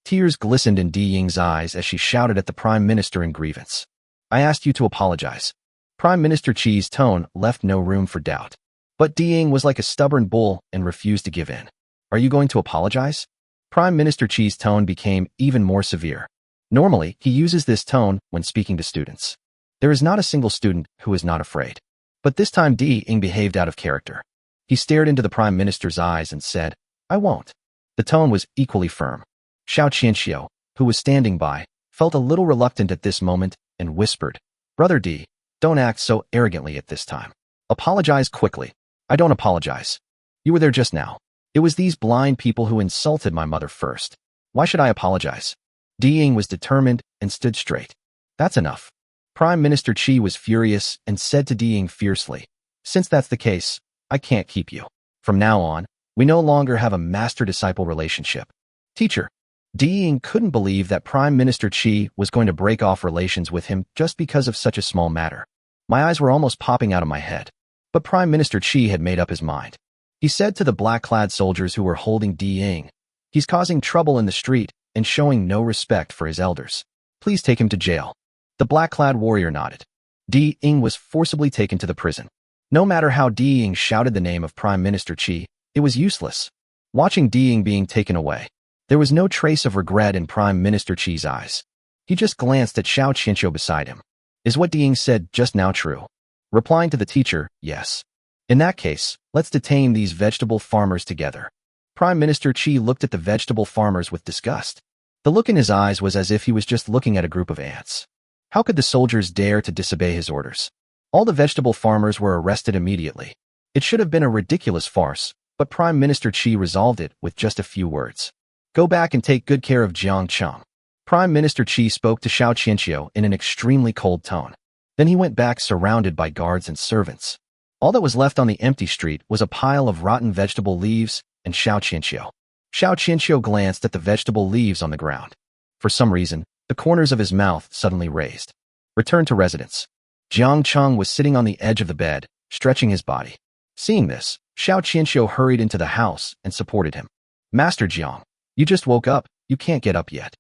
Tears glistened in Di Ying's eyes as she shouted at the Prime Minister in grievance. I asked you to apologize. Prime Minister Qi's tone left no room for doubt. But Di Ying was like a stubborn bull and refused to give in. Are you going to apologize? Prime Minister Qi's tone became even more severe. Normally, he uses this tone when speaking to students. There is not a single student who is not afraid. But this time Di Ying behaved out of character. He stared into the Prime Minister's eyes and said, I won't. The tone was equally firm. Xiao Qianxiu, who was standing by, felt a little reluctant at this moment and whispered, Brother Di, don't act so arrogantly at this time. Apologize quickly. I don't apologize. You were there just now. It was these blind people who insulted my mother first. Why should I apologize? Di Ying was determined and stood straight. That's enough. Prime Minister Qi was furious and said to Di Ying fiercely, Since that's the case, I can't keep you. From now on, we no longer have a master-disciple relationship. Teacher, Di Ying couldn't believe that Prime Minister Qi was going to break off relations with him just because of such a small matter. My eyes were almost popping out of my head. But Prime Minister Qi had made up his mind. He said to the black-clad soldiers who were holding Di Ying, He's causing trouble in the street and showing no respect for his elders. Please take him to jail. The black-clad warrior nodded. Di Ying was forcibly taken to the prison. No matter how Di Ying shouted the name of Prime Minister Qi, it was useless. Watching Di Ying being taken away, there was no trace of regret in Prime Minister Qi's eyes. He just glanced at Xiao Qianxiu beside him. Is what Ding said just now true? Replying to the teacher, yes. In that case, let's detain these vegetable farmers together. Prime Minister Qi looked at the vegetable farmers with disgust. The look in his eyes was as if he was just looking at a group of ants. How could the soldiers dare to disobey his orders? All the vegetable farmers were arrested immediately. It should have been a ridiculous farce, but Prime Minister Qi resolved it with just a few words. Go back and take good care of Jiang Cheng. Prime Minister Qi spoke to Xiao Qianqiu in an extremely cold tone. Then he went back surrounded by guards and servants. All that was left on the empty street was a pile of rotten vegetable leaves and Xiao Qianqiu. Xiao Qianqiu glanced at the vegetable leaves on the ground. For some reason, the corners of his mouth suddenly raised. Return to residence. Jiang Cheng was sitting on the edge of the bed, stretching his body. Seeing this, Xiao Qianqiu hurried into the house and supported him. Master Jiang, you just woke up, you can't get up yet.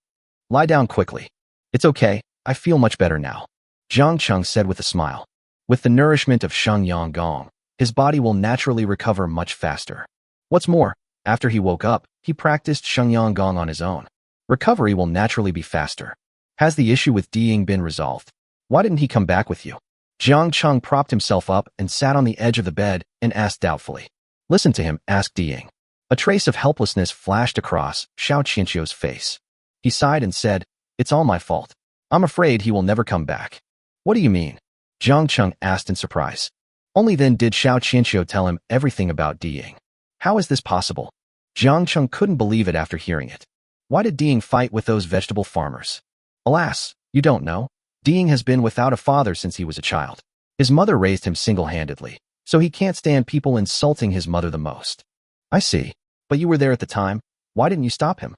Lie down quickly. It's okay, I feel much better now. Jiang Cheng said with a smile. With the nourishment of Shenyang Gong, his body will naturally recover much faster. What's more, after he woke up, he practiced Shenyang Gong on his own. Recovery will naturally be faster. Has the issue with Diying been resolved? Why didn't he come back with you? Jiang Cheng propped himself up and sat on the edge of the bed and asked doubtfully. Listen to him, asked Diying. A trace of helplessness flashed across Xiao Qianqiu's face. He sighed and said, It's all my fault. I'm afraid he will never come back. What do you mean? Jiang Cheng asked in surprise. Only then did Xiao Qianqiu tell him everything about Diying. How is this possible? Jiang Cheng couldn't believe it after hearing it. Why did Diying fight with those vegetable farmers? Alas, you don't know. Diying has been without a father since he was a child. His mother raised him single-handedly, so he can't stand people insulting his mother the most. I see. But you were there at the time. Why didn't you stop him?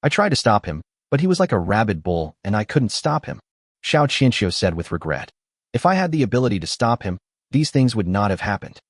I tried to stop him, but he was like a rabid bull and I couldn't stop him. Xiao Qianqiu said with regret. If I had the ability to stop him, these things would not have happened.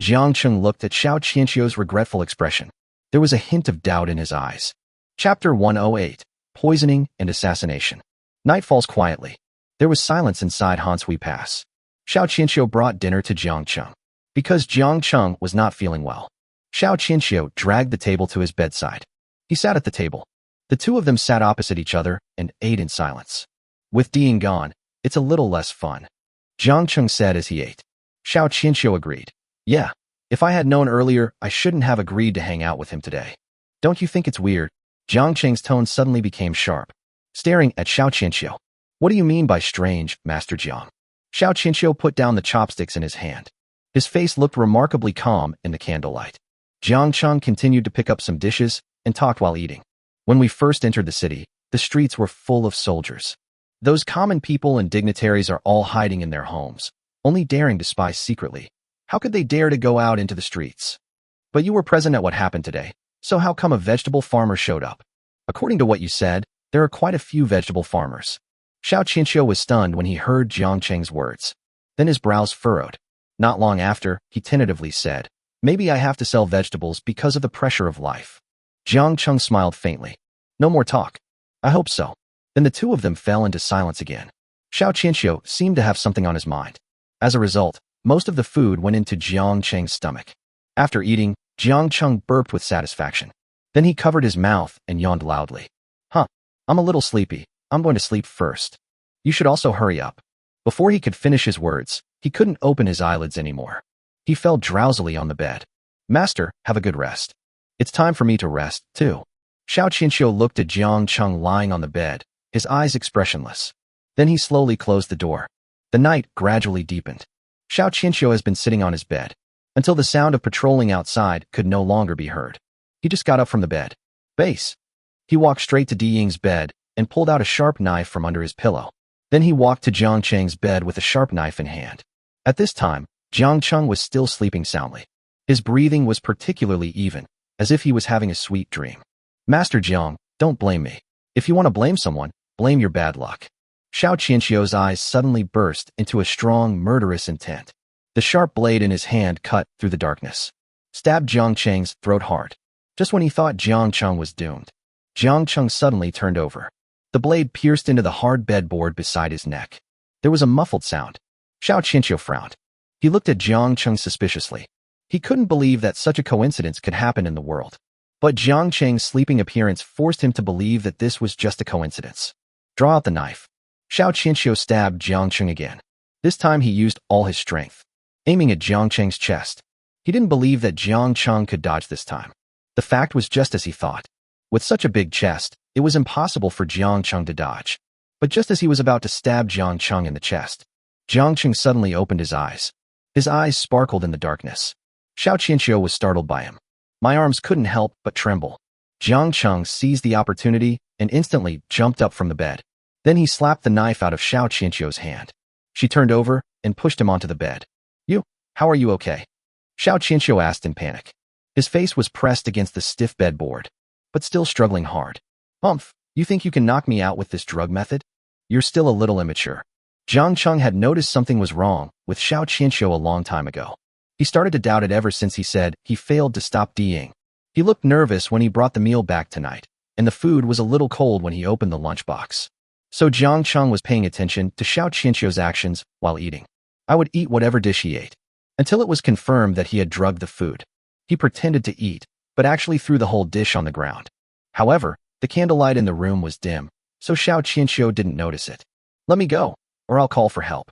Jiang Cheng looked at Xiao Qianqiu's regretful expression. There was a hint of doubt in his eyes. Chapter 108. Poisoning and Assassination. Night falls quietly. There was silence inside Hanshui Pass. Xiao Qianqiu brought dinner to Jiang Cheng. Because Jiang Cheng was not feeling well, Xiao Qianqiu dragged the table to his bedside. He sat at the table. The two of them sat opposite each other and ate in silence. With Diying gone, it's a little less fun, Jiang Cheng said as he ate. Xiao Qianqiu agreed. Yeah, if I had known earlier, I shouldn't have agreed to hang out with him today. Don't you think it's weird? Jiang Cheng's tone suddenly became sharp. Staring at Xiao Qianqiu. What do you mean by strange, Master Jiang? Xiao Qianqiu put down the chopsticks in his hand. His face looked remarkably calm in the candlelight. Jiang Cheng continued to pick up some dishes and talked while eating. When we first entered the city, the streets were full of soldiers. Those common people and dignitaries are all hiding in their homes, only daring to spy secretly. How could they dare to go out into the streets? But you were present at what happened today, so how come a vegetable farmer showed up? According to what you said, there are quite a few vegetable farmers. Xiao Qianqiu was stunned when he heard Jiang Cheng's words. Then his brows furrowed. Not long after, he tentatively said, Maybe I have to sell vegetables because of the pressure of life. Jiang Cheng smiled faintly. No more talk. I hope so. Then the two of them fell into silence again. Xiao Qianqiu seemed to have something on his mind. As a result, most of the food went into Jiang Cheng's stomach. After eating, Jiang Cheng burped with satisfaction. Then he covered his mouth and yawned loudly. I'm a little sleepy. I'm going to sleep first. You should also hurry up. Before he could finish his words, he couldn't open his eyelids anymore. He fell drowsily on the bed. Master, have a good rest. It's time for me to rest, too. Xiao Qianqiu looked at Jiang Cheng lying on the bed, his eyes expressionless. Then he slowly closed the door. The night gradually deepened. Xiao Qianqiu has been sitting on his bed until the sound of patrolling outside could no longer be heard. He just got up from the bed. Base. He walked straight to Diying's bed and pulled out a sharp knife from under his pillow. Then he walked to Jiang Cheng's bed with a sharp knife in hand. At this time, Jiang Cheng was still sleeping soundly. His breathing was particularly even, as if he was having a sweet dream. Master Jiang, don't blame me. If you want to blame someone, blame your bad luck. Xiao Qianqiu's eyes suddenly burst into a strong, murderous intent. The sharp blade in his hand cut through the darkness, stabbed Jiang Cheng's throat hard. Just when he thought Jiang Cheng was doomed, Jiang Cheng suddenly turned over. The blade pierced into the hard bedboard beside his neck. There was a muffled sound. Xiao Qianqiu frowned. He looked at Jiang Cheng suspiciously. He couldn't believe that such a coincidence could happen in the world. But Jiang Cheng's sleeping appearance forced him to believe that this was just a coincidence. Draw out the knife. Xiao Qianqiu stabbed Jiang Cheng again. This time he used all his strength, aiming at Jiang Cheng's chest. He didn't believe that Jiang Cheng could dodge this time. The fact was just as he thought. With such a big chest, it was impossible for Jiang Cheng to dodge. But just as he was about to stab Jiang Cheng in the chest, Jiang Cheng suddenly opened his eyes. His eyes sparkled in the darkness. Xiao Qianqiu was startled by him. My arms couldn't help but tremble. Jiang Cheng seized the opportunity and instantly jumped up from the bed. Then he slapped the knife out of Xiao Qianqiu's hand. She turned over and pushed him onto the bed. You, how are you okay? Xiao Qianqiu asked in panic. His face was pressed against the stiff bedboard, but still struggling hard. Humph, you think you can knock me out with this drug method? You're still a little immature. Jiang Cheng had noticed something was wrong with Xiao Qianqiu a long time ago. He started to doubt it ever since he said he failed to stop Diying. He looked nervous when he brought the meal back tonight, and the food was a little cold when he opened the lunchbox. So Jiang Cheng was paying attention to Xiao Qianqiu's actions while eating. I would eat whatever dish he ate, until it was confirmed that he had drugged the food. He pretended to eat, but actually threw the whole dish on the ground. However, the candlelight in the room was dim, so Xiao Qianqiu didn't notice it. Let me go, or I'll call for help.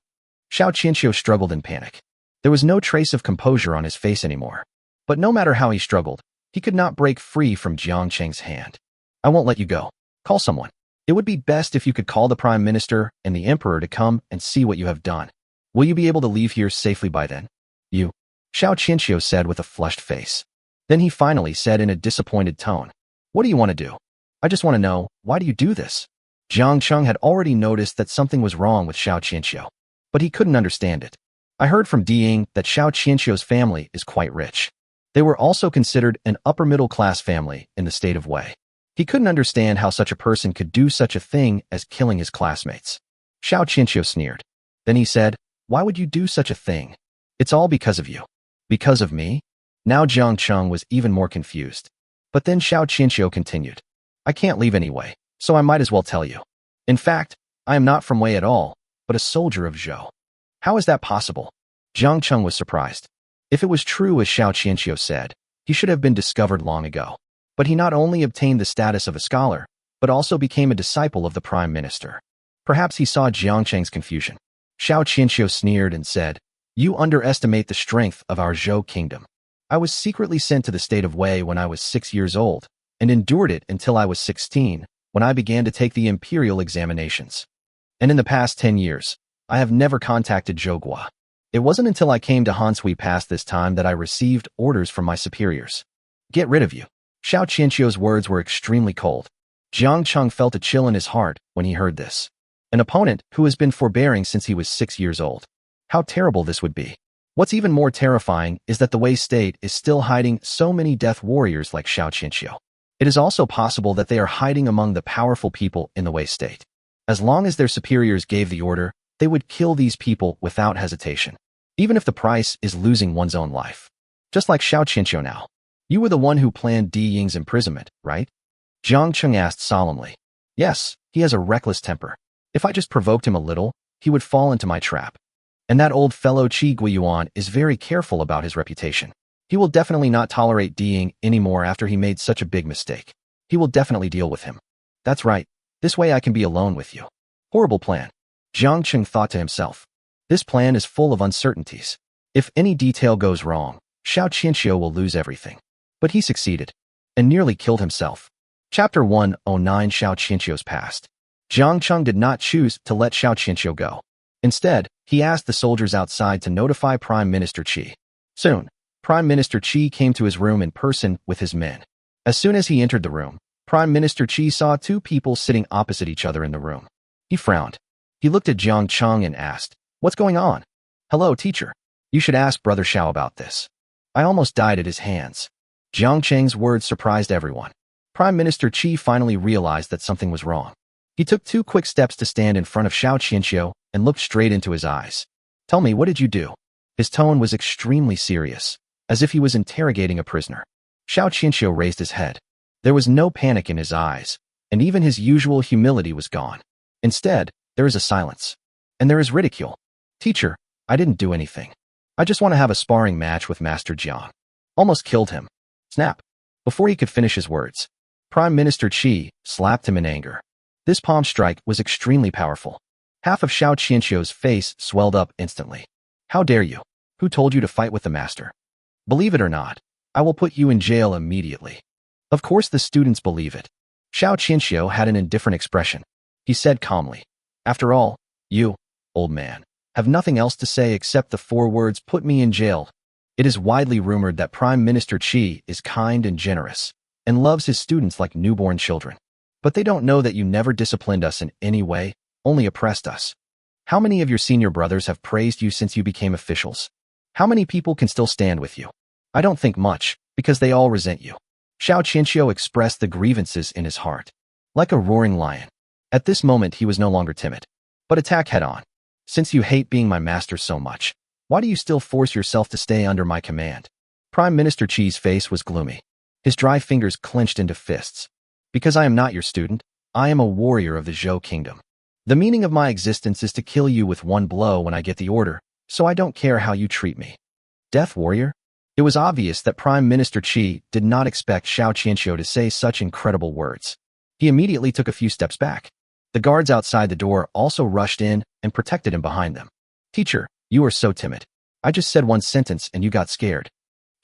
Xiao Qianqiu struggled in panic. There was no trace of composure on his face anymore. But no matter how he struggled, he could not break free from Jiang Cheng's hand. I won't let you go. Call someone. It would be best if you could call the Prime Minister and the Emperor to come and see what you have done. Will you be able to leave here safely by then? You, Xiao Qianqiu said with a flushed face. Then he finally said in a disappointed tone, What do you want to do? I just want to know, why do you do this? Jiang Cheng had already noticed that something was wrong with Xiao Qianqiu, but he couldn't understand it. I heard from Diying that Xiao Qianqiu's family is quite rich. They were also considered an upper-middle-class family in the state of Wei. He couldn't understand how such a person could do such a thing as killing his classmates. Xiao Qianqiu sneered. Then he said, Why would you do such a thing? It's all because of you. Because of me? Now Jiang Cheng was even more confused. But then Xiao Qianqiu continued. I can't leave anyway, so I might as well tell you. In fact, I am not from Wei at all, but a soldier of Zhou. How is that possible? Jiang Cheng was surprised. If it was true as Xiao Qianqiu said, he should have been discovered long ago. But he not only obtained the status of a scholar, but also became a disciple of the Prime Minister. Perhaps he saw Jiang Cheng's confusion. Xiao Qianqiu sneered and said, You underestimate the strength of our Zhou kingdom. I was secretly sent to the state of Wei when I was 6 years old, and endured it until I was 16, when I began to take the imperial examinations. And in the past 10 years, I have never contacted Zhougua. It wasn't until I came to Hanshui past this time that I received orders from my superiors. Get rid of you. Xiao Qianqiu's words were extremely cold. Jiang Cheng felt a chill in his heart when he heard this. An opponent who has been forbearing since he was 6 years old. How terrible this would be. What's even more terrifying is that the Wei state is still hiding so many death warriors like Xiao Qianqiu. It is also possible that they are hiding among the powerful people in the Wei state. As long as their superiors gave the order, they would kill these people without hesitation, even if the price is losing one's own life. Just like Xiao Qianqiu now. You were the one who planned Diying's imprisonment, right? Jiang Cheng asked solemnly. Yes, he has a reckless temper. If I just provoked him a little, he would fall into my trap. And that old fellow Qi Guiyuan is very careful about his reputation. He will definitely not tolerate Diying anymore after he made such a big mistake. He will definitely deal with him. That's right. This way I can be alone with you. Horrible plan. Jiang Cheng thought to himself. This plan is full of uncertainties. If any detail goes wrong, Xiao Qianqiu will lose everything. But he succeeded, and nearly killed himself. Chapter 109 Xiao Qianqiu's Past. Jiang Cheng did not choose to let Xiao Qianqiu go. Instead, he asked the soldiers outside to notify Prime Minister Qi. Soon, Prime Minister Qi came to his room in person with his men. As soon as he entered the room, Prime Minister Qi saw two people sitting opposite each other in the room. He frowned. He looked at Jiang Cheng and asked, What's going on? Hello, teacher. You should ask Brother Xiao about this. I almost died at his hands. Jiang Cheng's words surprised everyone. Prime Minister Qi finally realized that something was wrong. He took 2 quick steps to stand in front of Xiao Qianqiu and looked straight into his eyes. Tell me, what did you do? His tone was extremely serious, as if he was interrogating a prisoner. Xiao Qianqiu raised his head. There was no panic in his eyes, and even his usual humility was gone. Instead, there is a silence. And there is ridicule. Teacher, I didn't do anything. I just want to have a sparring match with Master Jiang. Almost killed him. Snap. Before he could finish his words, Prime Minister Qi slapped him in anger. This palm strike was extremely powerful. Half of Xiao Qianxiu's face swelled up instantly. How dare you? Who told you to fight with the master? Believe it or not, I will put you in jail immediately. Of course the students believe it. Xiao Qianxiu had an indifferent expression. He said calmly, after all, you, old man, have nothing else to say except the 4 words put me in jail. It is widely rumored that Prime Minister Qi is kind and generous, and loves his students like newborn children. But they don't know that you never disciplined us in any way, only oppressed us. How many of your senior brothers have praised you since you became officials? How many people can still stand with you? I don't think much, because they all resent you. Xiao Qianxiu expressed the grievances in his heart. Like a roaring lion. At this moment he was no longer timid, but attack head-on. Since you hate being my master so much, why do you still force yourself to stay under my command? Prime Minister Qi's face was gloomy. His dry fingers clenched into fists. Because I am not your student, I am a warrior of the Zhou Kingdom. The meaning of my existence is to kill you with one blow when I get the order, so I don't care how you treat me. Death warrior? It was obvious that Prime Minister Qi did not expect Xiao Qianxiu to say such incredible words. He immediately took a few steps back. The guards outside the door also rushed in and protected him behind them. Teacher, you are so timid. I just said one sentence and you got scared.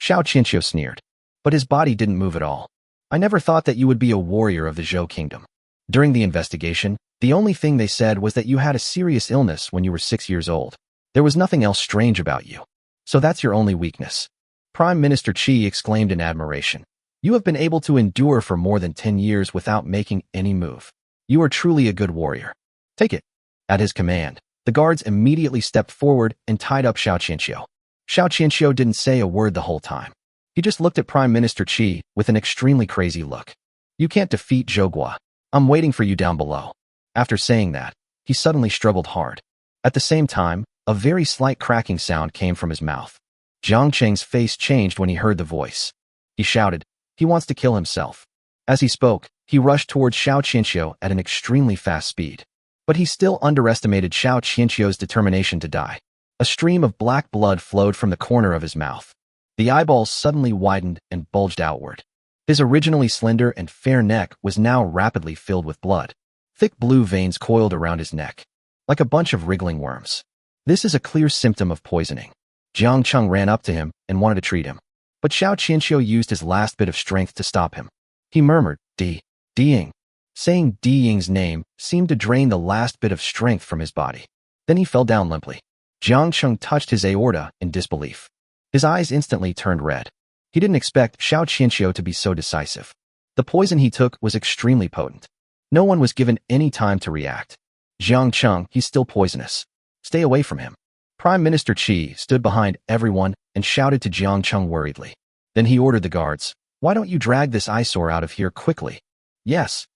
Xiao Qianxiu sneered. But his body didn't move at all. I never thought that you would be a warrior of the Zhou Kingdom. During the investigation, the only thing they said was that you had a serious illness when you were 6 years old. There was nothing else strange about you. So that's your only weakness. Prime Minister Qi exclaimed in admiration. You have been able to endure for more than 10 years without making any move. You are truly a good warrior. Take it. At his command, the guards immediately stepped forward and tied up Xiao Qianxiu. Xiao Qianxiu didn't say a word the whole time. He just looked at Prime Minister Qi with an extremely crazy look. You can't defeat Zhou Gua. I'm waiting for you down below. After saying that, he suddenly struggled hard. At the same time, a very slight cracking sound came from his mouth. Jiang Cheng's face changed when he heard the voice. He shouted, he wants to kill himself. As he spoke, he rushed towards Xiao Qianxiu at an extremely fast speed. But he still underestimated Xiao Qianxiu's determination to die. A stream of black blood flowed from the corner of his mouth. The eyeballs suddenly widened and bulged outward. His originally slender and fair neck was now rapidly filled with blood. Thick blue veins coiled around his neck, like a bunch of wriggling worms. This is a clear symptom of poisoning. Jiang Cheng ran up to him and wanted to treat him. But Xiao Qianxiu used his last bit of strength to stop him. He murmured, Ying. Saying Ying's name seemed to drain the last bit of strength from his body. Then he fell down limply. Jiang Cheng touched his aorta in disbelief. His eyes instantly turned red. He didn't expect Xiao Qianxiu to be so decisive. The poison he took was extremely potent. No one was given any time to react. Jiang Cheng, he's still poisonous. Stay away from him. Prime Minister Qi stood behind everyone and shouted to Jiang Cheng worriedly. Then he ordered the guards, why don't you drag this eyesore out of here quickly? Yes.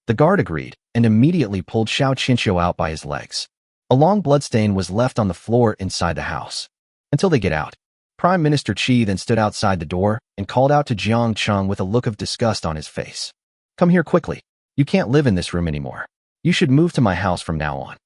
The guard agreed and immediately pulled Xiao Qianxiu out by his legs. A long bloodstain was left on the floor inside the house. Until they get out. Prime Minister Qi then stood outside the door and called out to Jiang Cheng with a look of disgust on his face. Come here quickly. You can't live in this room anymore. You should move to my house from now on.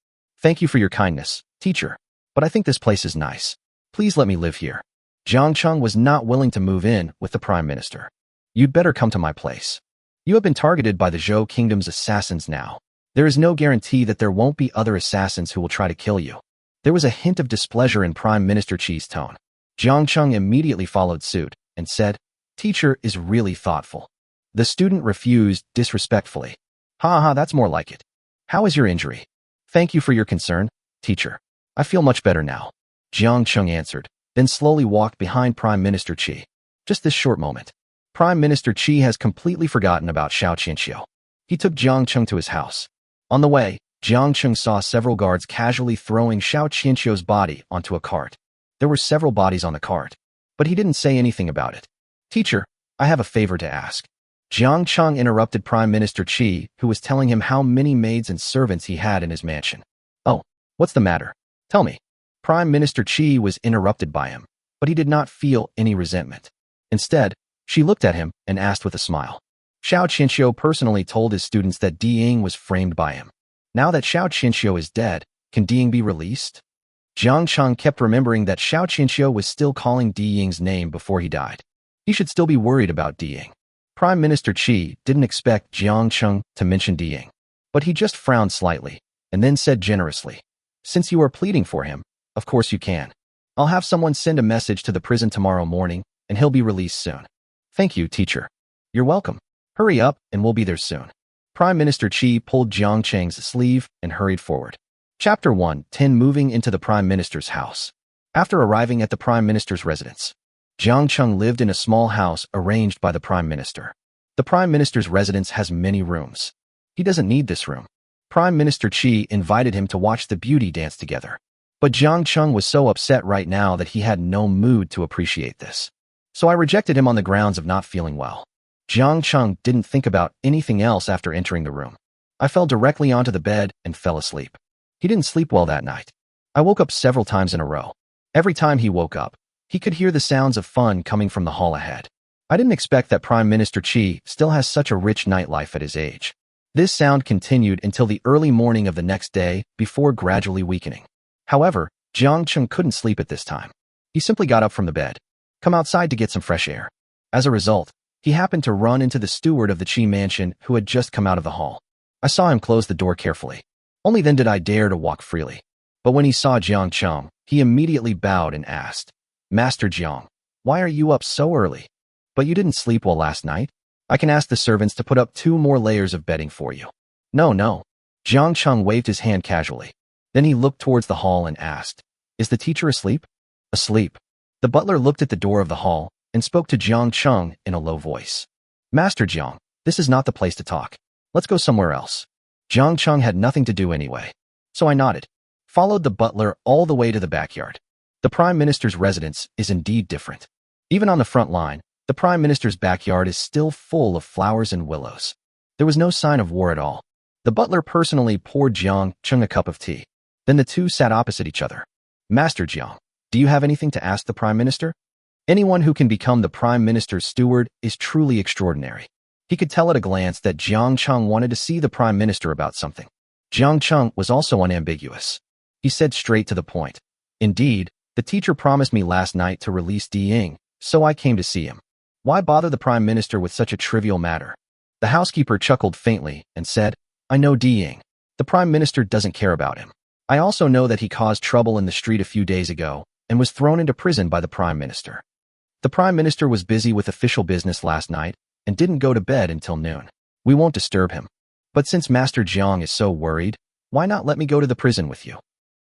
Thank you for your kindness, teacher. But I think this place is nice. Please let me live here. Jiang Cheng was not willing to move in with the Prime Minister. You'd better come to my place. You have been targeted by the Zhou Kingdom's assassins now. There is no guarantee that there won't be other assassins who will try to kill you. There was a hint of displeasure in Prime Minister Qi's tone. Jiang Cheng immediately followed suit and said, Teacher is really thoughtful. The student refused disrespectfully. Ha, that's more like it. How is your injury? Thank you for your concern, teacher. I feel much better now. Jiang Cheng answered, then slowly walked behind Prime Minister Qi. Just this short moment. Prime Minister Qi has completely forgotten about Xiao Qianxiu. He took Jiang Cheng to his house. On the way, Jiang Cheng saw several guards casually throwing Xiao Qianxiu's body onto a cart. There were several bodies on the cart, but he didn't say anything about it. Teacher, I have a favor to ask. Jiang Cheng interrupted Prime Minister Qi, who was telling him how many maids and servants he had in his mansion. Oh, what's the matter? Tell me. Prime Minister Qi was interrupted by him, but he did not feel any resentment. Instead, she looked at him and asked with a smile. Xiao Qianxiu personally told his students that Ying was framed by him. Now that Xiao Qianxiu is dead, can Ying be released? Jiang Cheng kept remembering that Xiao Qianxiu was still calling Ying's name before he died. He should still be worried about Ying. Prime Minister Qi didn't expect Jiang Cheng to mention Ying, but he just frowned slightly and then said generously, Since you are pleading for him, of course you can. I'll have someone send a message to the prison tomorrow morning, and he'll be released soon. Thank you, teacher. You're welcome. Hurry up, and we'll be there soon. Prime Minister Qi pulled Jiang Cheng's sleeve and hurried forward. Chapter 1, 10 Moving into the Prime Minister's house. After arriving at the Prime Minister's residence, Jiang Cheng lived in a small house arranged by the Prime Minister. The Prime Minister's residence has many rooms. He doesn't need this room. Prime Minister Qi invited him to watch the beauty dance together. But Jiang Cheng was so upset right now that he had no mood to appreciate this. So I rejected him on the grounds of not feeling well. Jiang Cheng didn't think about anything else after entering the room. I fell directly onto the bed and fell asleep. He didn't sleep well that night. I woke up several times in a row. Every time he woke up, he could hear the sounds of fun coming from the hall ahead. I didn't expect that Prime Minister Qi still has such a rich nightlife at his age. This sound continued until the early morning of the next day before gradually weakening. However, Jiang Cheng couldn't sleep at this time. He simply got up from the bed, come outside to get some fresh air. As a result, he happened to run into the steward of the Qi mansion who had just come out of the hall. I saw him close the door carefully. Only then did I dare to walk freely. But when he saw Jiang Cheng, he immediately bowed and asked, Master Jiang, why are you up so early? But you didn't sleep well last night? I can ask the servants to put up 2 more layers of bedding for you. No. Jiang Cheng waved his hand casually. Then he looked towards the hall and asked, Is the teacher asleep? Asleep. The butler looked at the door of the hall and spoke to Jiang Cheng in a low voice. Master Jiang, this is not the place to talk. Let's go somewhere else. Jiang Cheng had nothing to do anyway. So I nodded, followed the butler all the way to the backyard. The Prime Minister's residence is indeed different. Even on the front line, the Prime Minister's backyard is still full of flowers and willows. There was no sign of war at all. The butler personally poured Jiang Cheng a cup of tea. Then the two sat opposite each other. Master Jiang, do you have anything to ask the Prime Minister? Anyone who can become the Prime Minister's steward is truly extraordinary. He could tell at a glance that Jiang Cheng wanted to see the Prime Minister about something. Jiang Cheng was also unambiguous. He said straight to the point. Indeed, the teacher promised me last night to release Di Ying, so I came to see him. Why bother the Prime Minister with such a trivial matter? The housekeeper chuckled faintly and said, I know Di Ying. The Prime Minister doesn't care about him. I also know that he caused trouble in the street a few days ago and was thrown into prison by the Prime Minister. The Prime Minister was busy with official business last night and didn't go to bed until noon. We won't disturb him. But since Master Jiang is so worried, why not let me go to the prison with you?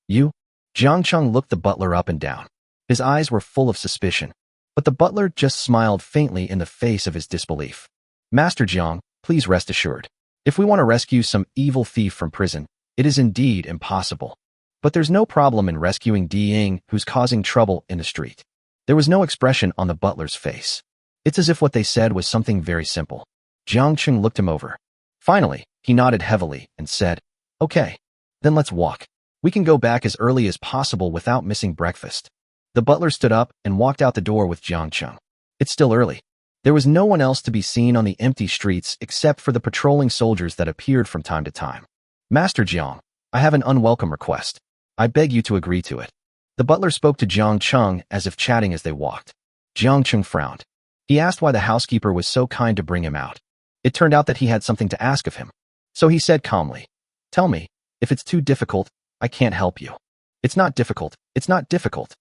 You? Jiang Cheng looked the butler up and down. His eyes were full of suspicion, but the butler just smiled faintly in the face of his disbelief. Master Jiang, please rest assured. If we want to rescue some evil thief from prison, it is indeed impossible. But there's no problem in rescuing Di Ying who's causing trouble in the street. There was no expression on the butler's face. It's as if what they said was something very simple. Jiang Cheng looked him over. Finally, he nodded heavily and said, Okay, then let's walk. We can go back as early as possible without missing breakfast. The butler stood up and walked out the door with Jiang Cheng. It's still early. There was no one else to be seen on the empty streets except for the patrolling soldiers that appeared from time to time. Master Jiang, I have an unwelcome request. I beg you to agree to it. The butler spoke to Jiang Cheng as if chatting as they walked. Jiang Cheng frowned. He asked why the housekeeper was so kind to bring him out. It turned out that he had something to ask of him. So he said calmly, Tell me, if it's too difficult, I can't help you. It's not difficult. It's not difficult.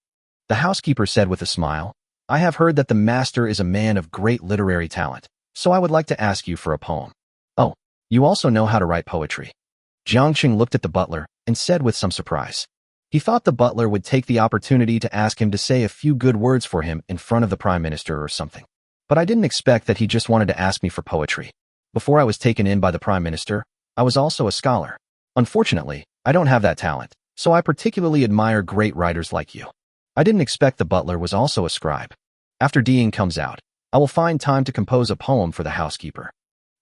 The housekeeper said with a smile, I have heard that the master is a man of great literary talent, so I would like to ask you for a poem. Oh, you also know how to write poetry. Jiang Cheng looked at the butler and said with some surprise. He thought the butler would take the opportunity to ask him to say a few good words for him in front of the Prime Minister or something. But I didn't expect that he just wanted to ask me for poetry. Before I was taken in by the Prime Minister, I was also a scholar. Unfortunately, I don't have that talent, so I particularly admire great writers like you. I didn't expect the butler was also a scribe. After Di Ying comes out, I will find time to compose a poem for the housekeeper.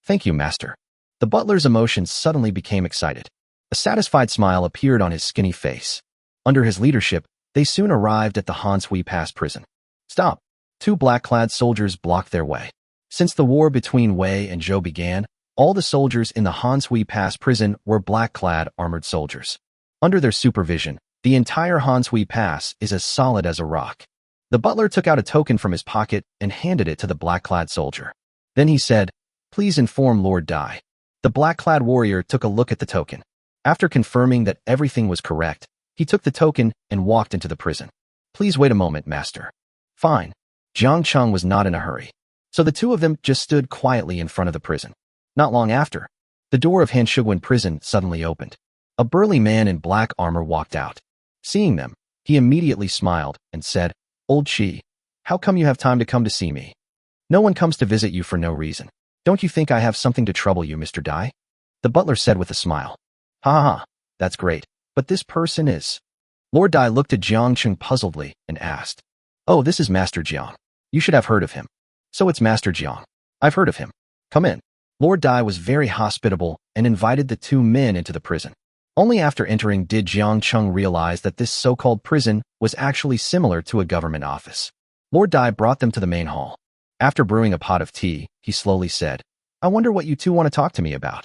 Thank you, master. The butler's emotions suddenly became excited. A satisfied smile appeared on his skinny face. Under his leadership, they soon arrived at the Han Sui Pass prison. Stop! 2 black-clad soldiers blocked their way. Since the war between Wei and Zhou began, all the soldiers in the Han Sui Pass prison were black-clad armored soldiers. Under their supervision, the entire Han Sui Pass is as solid as a rock. The butler took out a token from his pocket and handed it to the black-clad soldier. Then he said, Please inform Lord Dai. The black-clad warrior took a look at the token. After confirming that everything was correct, He took the token and walked into the prison. Please wait a moment, master. Fine. Jiang Cheng was not in a hurry. So the two of them just stood quietly in front of the prison. Not long after, the door of Han Shiguan prison suddenly opened. A burly man in black armor walked out. Seeing them, he immediately smiled and said, Old Chi, how come you have time to come to see me? No one comes to visit you for no reason. Don't you think I have something to trouble you, Mr. Dai? The butler said with a smile. Ha ha ha, that's great. But this person is... Lord Dai looked at Jiang Cheng puzzledly and asked, Oh, this is Master Jiang. You should have heard of him. So it's Master Jiang. I've heard of him. Come in. Lord Dai was very hospitable and invited the two men into the prison. Only after entering did Jiang Cheng realize that this so-called prison was actually similar to a government office. Lord Dai brought them to the main hall. After brewing a pot of tea, he slowly said, I wonder what you two want to talk to me about.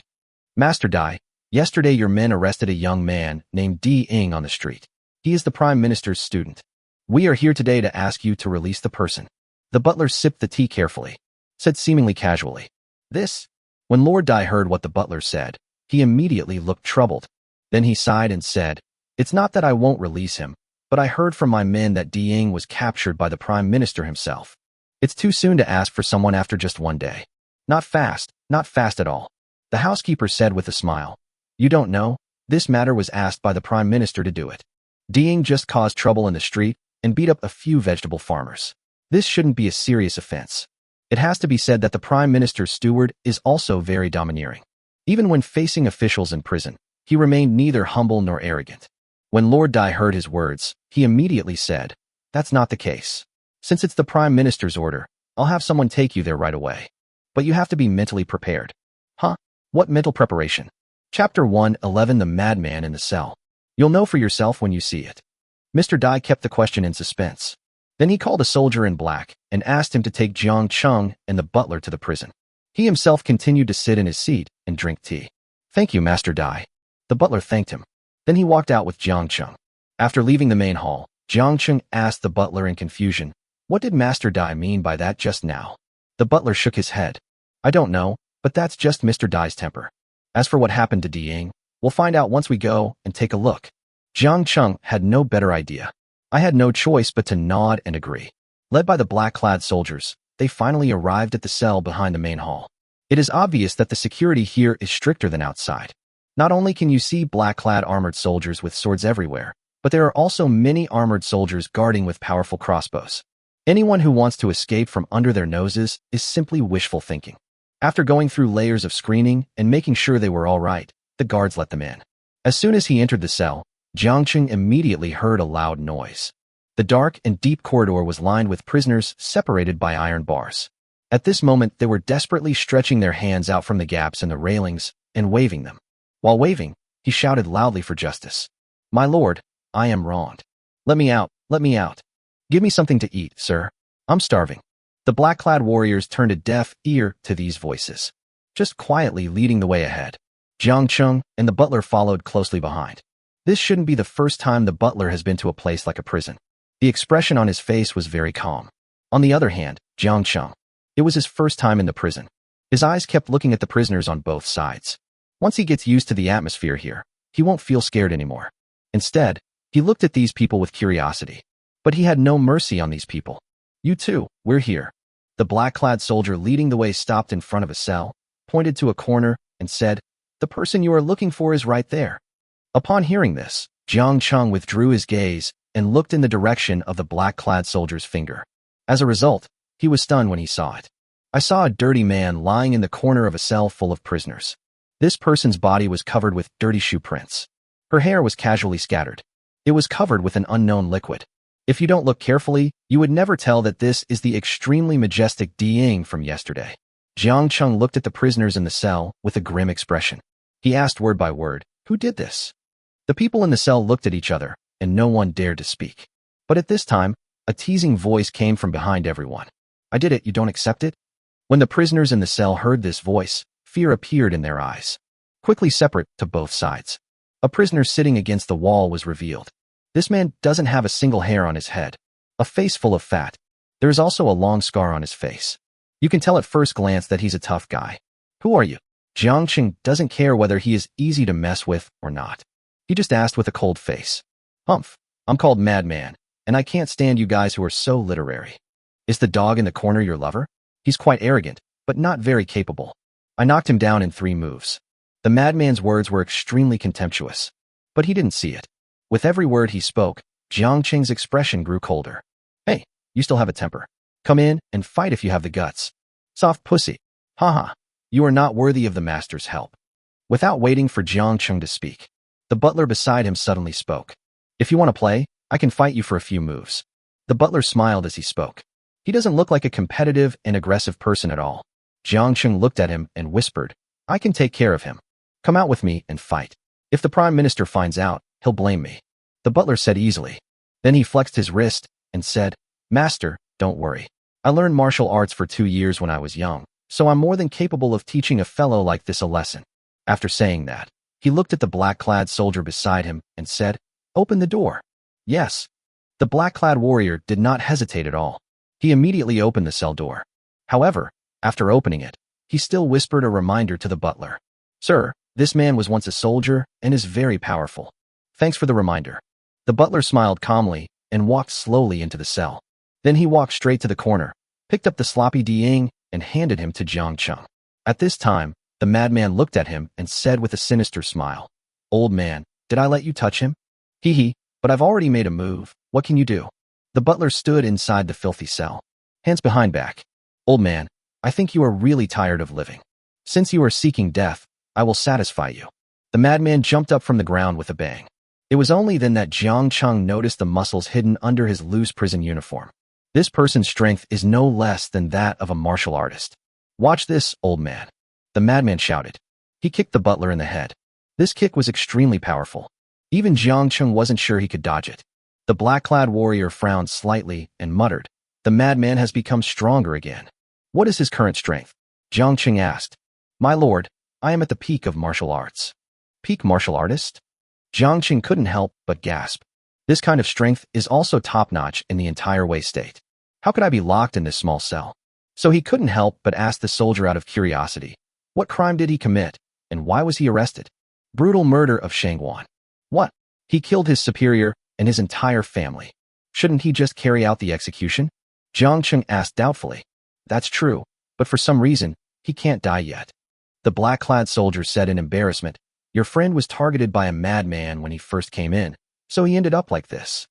Master Dai, yesterday your men arrested a young man named Di Ying on the street. He is the Prime Minister's student. We are here today to ask you to release the person. The butler sipped the tea carefully, said seemingly casually. This? When Lord Dai heard what the butler said, he immediately looked troubled. Then he sighed and said, It's not that I won't release him, but I heard from my men that Di Ying was captured by the Prime Minister himself. It's too soon to ask for someone after just one day. Not fast at all. The housekeeper said with a smile. You don't know? This matter was asked by the Prime Minister to do it. Di Ying just caused trouble in the street and beat up a few vegetable farmers. This shouldn't be a serious offense. It has to be said that the Prime Minister's steward is also very domineering. Even when facing officials in prison, he remained neither humble nor arrogant. When Lord Dai heard his words, he immediately said, That's not the case. Since it's the Prime Minister's order, I'll have someone take you there right away. But you have to be mentally prepared. Huh? What mental preparation? Chapter 111 The Madman in the Cell. You'll know for yourself when you see it. Mr. Dai kept the question in suspense. Then he called a soldier in black and asked him to take Jiang Cheng and the butler to the prison. He himself continued to sit in his seat and drink tea. Thank you, Master Dai. The butler thanked him. Then he walked out with Jiang Cheng. After leaving the main hall, Jiang Cheng asked the butler in confusion, What did Master Dai mean by that just now? The butler shook his head. I don't know, but that's just Mr. Dai's temper. As for what happened to Di Ying, we'll find out once we go and take a look. Jiang Cheng had no better idea. I had no choice but to nod and agree. Led by the black-clad soldiers, they finally arrived at the cell behind the main hall. It is obvious that the security here is stricter than outside. Not only can you see black-clad armored soldiers with swords everywhere, but there are also many armored soldiers guarding with powerful crossbows. Anyone who wants to escape from under their noses is simply wishful thinking. After going through layers of screening and making sure they were all right, the guards let them in. As soon as he entered the cell, Jiang Cheng immediately heard a loud noise. The dark and deep corridor was lined with prisoners separated by iron bars. At this moment, they were desperately stretching their hands out from the gaps in the railings and waving them. While waving, he shouted loudly for justice. My lord, I am wronged. Let me out, let me out. Give me something to eat, sir. I'm starving. The black-clad warriors turned a deaf ear to these voices, just quietly leading the way ahead. Jiang Cheng and the butler followed closely behind. This shouldn't be the first time the butler has been to a place like a prison. The expression on his face was very calm. On the other hand, Jiang Cheng, it was his first time in the prison. His eyes kept looking at the prisoners on both sides. Once he gets used to the atmosphere here, he won't feel scared anymore. Instead, he looked at these people with curiosity. But he had no mercy on these people. You too, we're here. The black-clad soldier leading the way stopped in front of a cell, pointed to a corner, and said, The person you are looking for is right there. Upon hearing this, Jiang Cheng withdrew his gaze and looked in the direction of the black-clad soldier's finger. As a result, he was stunned when he saw it. I saw a dirty man lying in the corner of a cell full of prisoners. This person's body was covered with dirty shoe prints. Her hair was casually scattered. It was covered with an unknown liquid. If you don't look carefully, you would never tell that this is the extremely majestic Di Ying from yesterday. Jiang Cheng looked at the prisoners in the cell with a grim expression. He asked word by word, Who did this? The people in the cell looked at each other, and no one dared to speak. But at this time, a teasing voice came from behind everyone. I did it, you don't accept it? When the prisoners in the cell heard this voice, fear appeared in their eyes. Quickly separate to both sides. A prisoner sitting against the wall was revealed. This man doesn't have a single hair on his head. A face full of fat. There is also a long scar on his face. You can tell at first glance that he's a tough guy. Who are you? Jiang Cheng doesn't care whether he is easy to mess with or not. He just asked with a cold face. Humph, I'm called Madman, and I can't stand you guys who are so literary. Is the dog in the corner your lover? He's quite arrogant, but not very capable. I knocked him down in 3 moves. The madman's words were extremely contemptuous, but he didn't see it. With every word he spoke, Jiang Qing's expression grew colder. Hey, you still have a temper. Come in and fight if you have the guts. Soft pussy. Haha, you are not worthy of the master's help. Without waiting for Jiang Qing to speak, the butler beside him suddenly spoke. If you want to play, I can fight you for a few moves. The butler smiled as he spoke. He doesn't look like a competitive and aggressive person at all. Jiang Qing looked at him and whispered, I can take care of him. Come out with me and fight. If the Prime Minister finds out, he'll blame me. The butler said easily. Then he flexed his wrist and said, Master, don't worry. I learned martial arts for 2 years when I was young, so I'm more than capable of teaching a fellow like this a lesson. After saying that, he looked at the black-clad soldier beside him and said, Open the door. Yes. The black-clad warrior did not hesitate at all. He immediately opened the cell door. However, after opening it, he still whispered a reminder to the butler. Sir, this man was once a soldier and is very powerful. Thanks for the reminder. The butler smiled calmly and walked slowly into the cell. Then he walked straight to the corner, picked up the sloppy Diying, and handed him to Jiang Qing. At this time, the madman looked at him and said with a sinister smile, Old man, did I let you touch him? Hee hee, but I've already made a move. What can you do? The butler stood inside the filthy cell, hands behind back. Old man, I think you are really tired of living. Since you are seeking death, I will satisfy you. The madman jumped up from the ground with a bang. It was only then that Jiang Qing noticed the muscles hidden under his loose prison uniform. This person's strength is no less than that of a martial artist. Watch this, old man. The madman shouted. He kicked the butler in the head. This kick was extremely powerful. Even Jiang Qing wasn't sure he could dodge it. The black-clad warrior frowned slightly and muttered, The madman has become stronger again. What is his current strength? Jiang Qing asked. My lord, I am at the peak of martial arts. Peak martial artist? Jiang Qing couldn't help but gasp. This kind of strength is also top-notch in the entire Wei state. How could I be locked in this small cell? So he couldn't help but ask the soldier out of curiosity. What crime did he commit, and why was he arrested? Brutal murder of Shangguan. What? He killed his superior and his entire family. Shouldn't he just carry out the execution? Jiang Qing asked doubtfully. That's true, but for some reason, he can't die yet. The black-clad soldier said in embarrassment, Your friend was targeted by a madman when he first came in, so he ended up like this.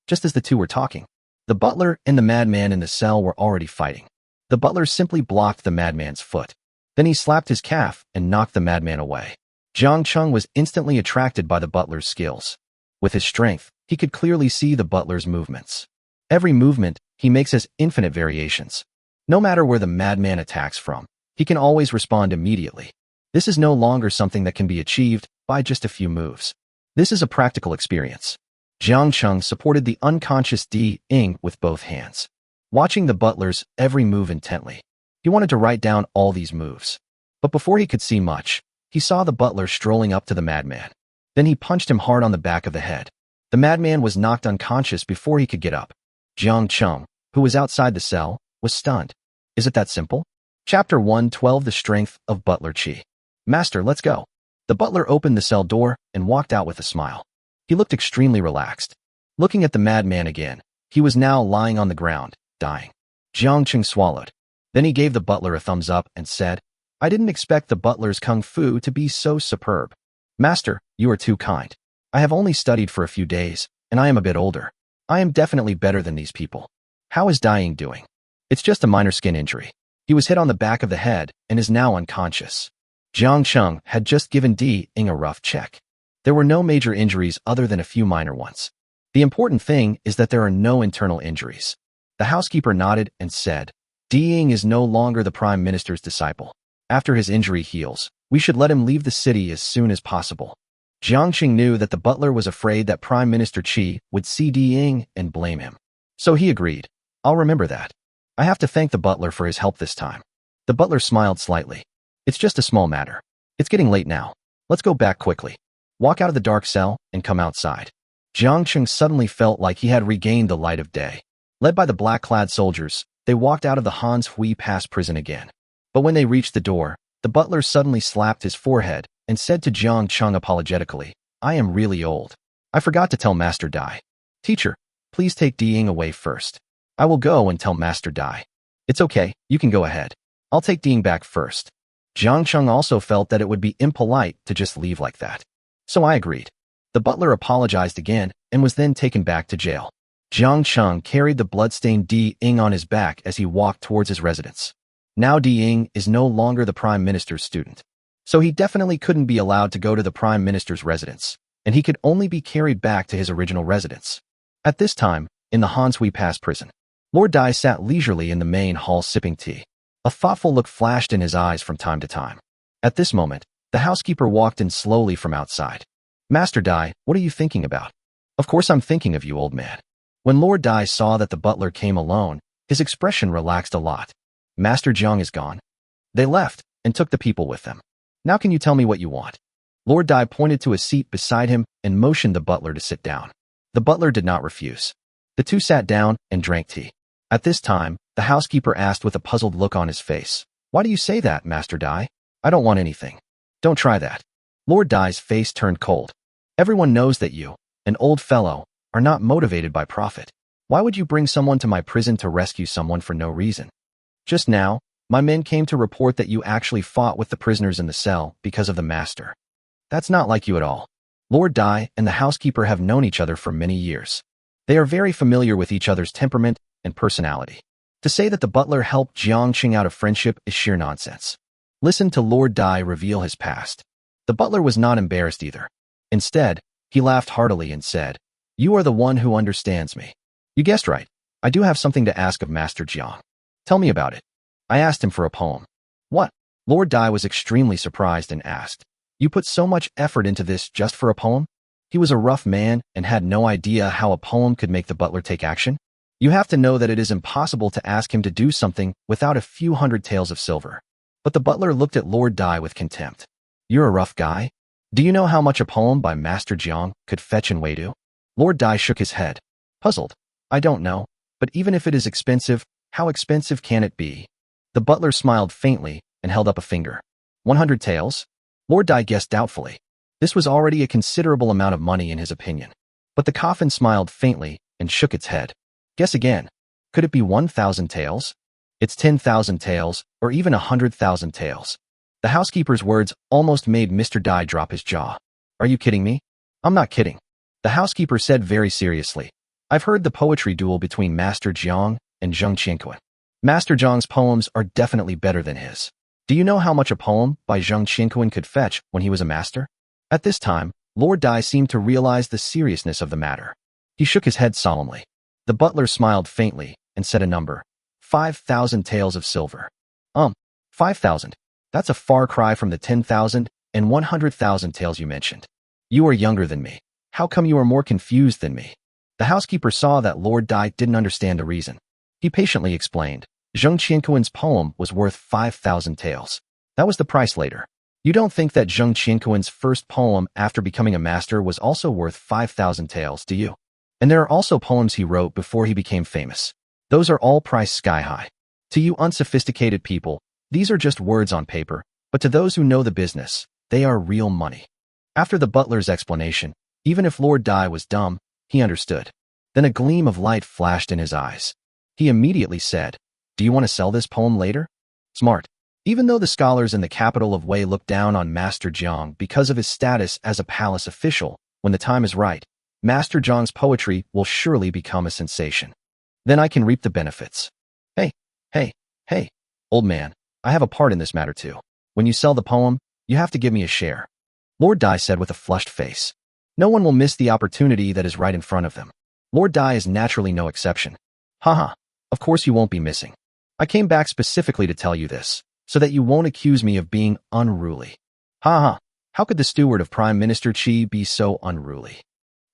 Just as the two were talking, the butler and the madman in the cell were already fighting. The butler simply blocked the madman's foot. Then he slapped his calf and knocked the madman away. Jiang Qing was instantly attracted by the butler's skills. With his strength, he could clearly see the butler's movements. Every movement he makes has infinite variations. No matter where the madman attacks from, he can always respond immediately. This is no longer something that can be achieved by just a few moves. This is a practical experience. Jiang Qing supported the unconscious Diying with both hands, watching the butler's every move intently. He wanted to write down all these moves. But before he could see much, he saw the butler strolling up to the madman. Then he punched him hard on the back of the head. The madman was knocked unconscious before he could get up. Jiang Qing, who was outside the cell, was stunned. Is it that simple? Chapter 112 The Strength of Butler Qi. Master, let's go. The butler opened the cell door and walked out with a smile. He looked extremely relaxed. Looking at the madman again, he was now lying on the ground, dying. Jiang Qing swallowed. Then he gave the butler a thumbs up and said, I didn't expect the butler's kung fu to be so superb. Master, you are too kind. I have only studied for a few days, and I am a bit older. I am definitely better than these people. How is Diying doing? It's just a minor skin injury. He was hit on the back of the head and is now unconscious. Jiang Qing had just given Diying a rough check. There were no major injuries other than a few minor ones. The important thing is that there are no internal injuries. The housekeeper nodded and said, Diying is no longer the Prime Minister's disciple. After his injury heals, we should let him leave the city as soon as possible. Jiang Qing knew that the butler was afraid that Prime Minister Qi would see Diying and blame him. So he agreed. I'll remember that. I have to thank the butler for his help this time. The butler smiled slightly. It's just a small matter. It's getting late now. Let's go back quickly. Walk out of the dark cell and come outside. Jiang Qing suddenly felt like he had regained the light of day. Led by the black-clad soldiers, they walked out of the Hans Hui Pass prison again. But when they reached the door, the butler suddenly slapped his forehead and said to Jiang Qing apologetically, I am really old. I forgot to tell Master Dai. Teacher, please take Diying away first. I will go and tell Master Dai. It's okay, you can go ahead. I'll take Diying back first. Jiang Cheng also felt that it would be impolite to just leave like that. So I agreed. The butler apologized again and was then taken back to jail. Jiang Cheng carried the bloodstained Diying on his back as he walked towards his residence. Now Diying is no longer the Prime Minister's student. So he definitely couldn't be allowed to go to the Prime Minister's residence, and he could only be carried back to his original residence. At this time, in the Hanshui Pass prison, Lord Dai sat leisurely in the main hall sipping tea. A thoughtful look flashed in his eyes from time to time. At this moment, the housekeeper walked in slowly from outside. Master Dai, what are you thinking about? Of course I'm thinking of you, old man. When Lord Dai saw that the butler came alone, his expression relaxed a lot. Master Jiang is gone. They left and took the people with them. Now can you tell me what you want? Lord Dai pointed to a seat beside him and motioned the butler to sit down. The butler did not refuse. The two sat down and drank tea. At this time, the housekeeper asked with a puzzled look on his face. Why do you say that, Master Dai? I don't want anything. Don't try that. Lord Dai's face turned cold. Everyone knows that you, an old fellow, are not motivated by profit. Why would you bring someone to my prison to rescue someone for no reason? Just now, my men came to report that you actually fought with the prisoners in the cell because of the master. That's not like you at all. Lord Dai and the housekeeper have known each other for many years. They are very familiar with each other's temperament and personality. To say that the butler helped Jiang Qing out of friendship is sheer nonsense. Listen to Lord Dai reveal his past. The butler was not embarrassed either. Instead, he laughed heartily and said, You are the one who understands me. You guessed right. I do have something to ask of Master Jiang. Tell me about it. I asked him for a poem. What? Lord Dai was extremely surprised and asked, You put so much effort into this just for a poem? He was a rough man and had no idea how a poem could make the butler take action. You have to know that it is impossible to ask him to do something without a few hundred taels of silver. But the butler looked at Lord Dai with contempt. You're a rough guy? Do you know how much a poem by Master Jiang could fetch in Weidu? Lord Dai shook his head, puzzled. I don't know, but even if it is expensive, how expensive can it be? The butler smiled faintly and held up a finger. 100 taels? Lord Dai guessed doubtfully. This was already a considerable amount of money in his opinion. But the coffin smiled faintly and shook its head. Guess again. Could it be 1,000 taels? It's 10,000 taels, or even 100,000 taels. The housekeeper's words almost made Mr. Dai drop his jaw. Are you kidding me? I'm not kidding. The housekeeper said very seriously. I've heard the poetry duel between Master Jiang and Zheng Qianquan. Master Jiang's poems are definitely better than his. Do you know how much a poem by Zheng Qianquan could fetch when he was a master? At this time, Lord Dai seemed to realize the seriousness of the matter. He shook his head solemnly. The butler smiled faintly and said a number. 5,000 taels of silver. 5,000. That's a far cry from the 10,000 and 100,000 taels you mentioned. You are younger than me. How come you are more confused than me? The housekeeper saw that Lord Dai didn't understand the reason. He patiently explained. Zheng Qianquan's poem was worth 5,000 taels. That was the price later. You don't think that Zheng Qianquan's first poem after becoming a master was also worth 5,000 taels, do you? And there are also poems he wrote before he became famous. Those are all priced sky high. To you unsophisticated people, these are just words on paper, but to those who know the business, they are real money. After the butler's explanation, even if Lord Dai was dumb, he understood. Then a gleam of light flashed in his eyes. He immediately said, Do you want to sell this poem later? Smart. Even though the scholars in the capital of Wei look down on Master Jiang because of his status as a palace official, when the time is right, Master Jiang's poetry will surely become a sensation. Then I can reap the benefits. Hey, old man, I have a part in this matter too. When you sell the poem, you have to give me a share. Lord Dai said with a flushed face. No one will miss the opportunity that is right in front of them. Lord Dai is naturally no exception. Haha, of course you won't be missing. I came back specifically to tell you this, so that you won't accuse me of being unruly. Haha, how could the steward of Prime Minister Qi be so unruly?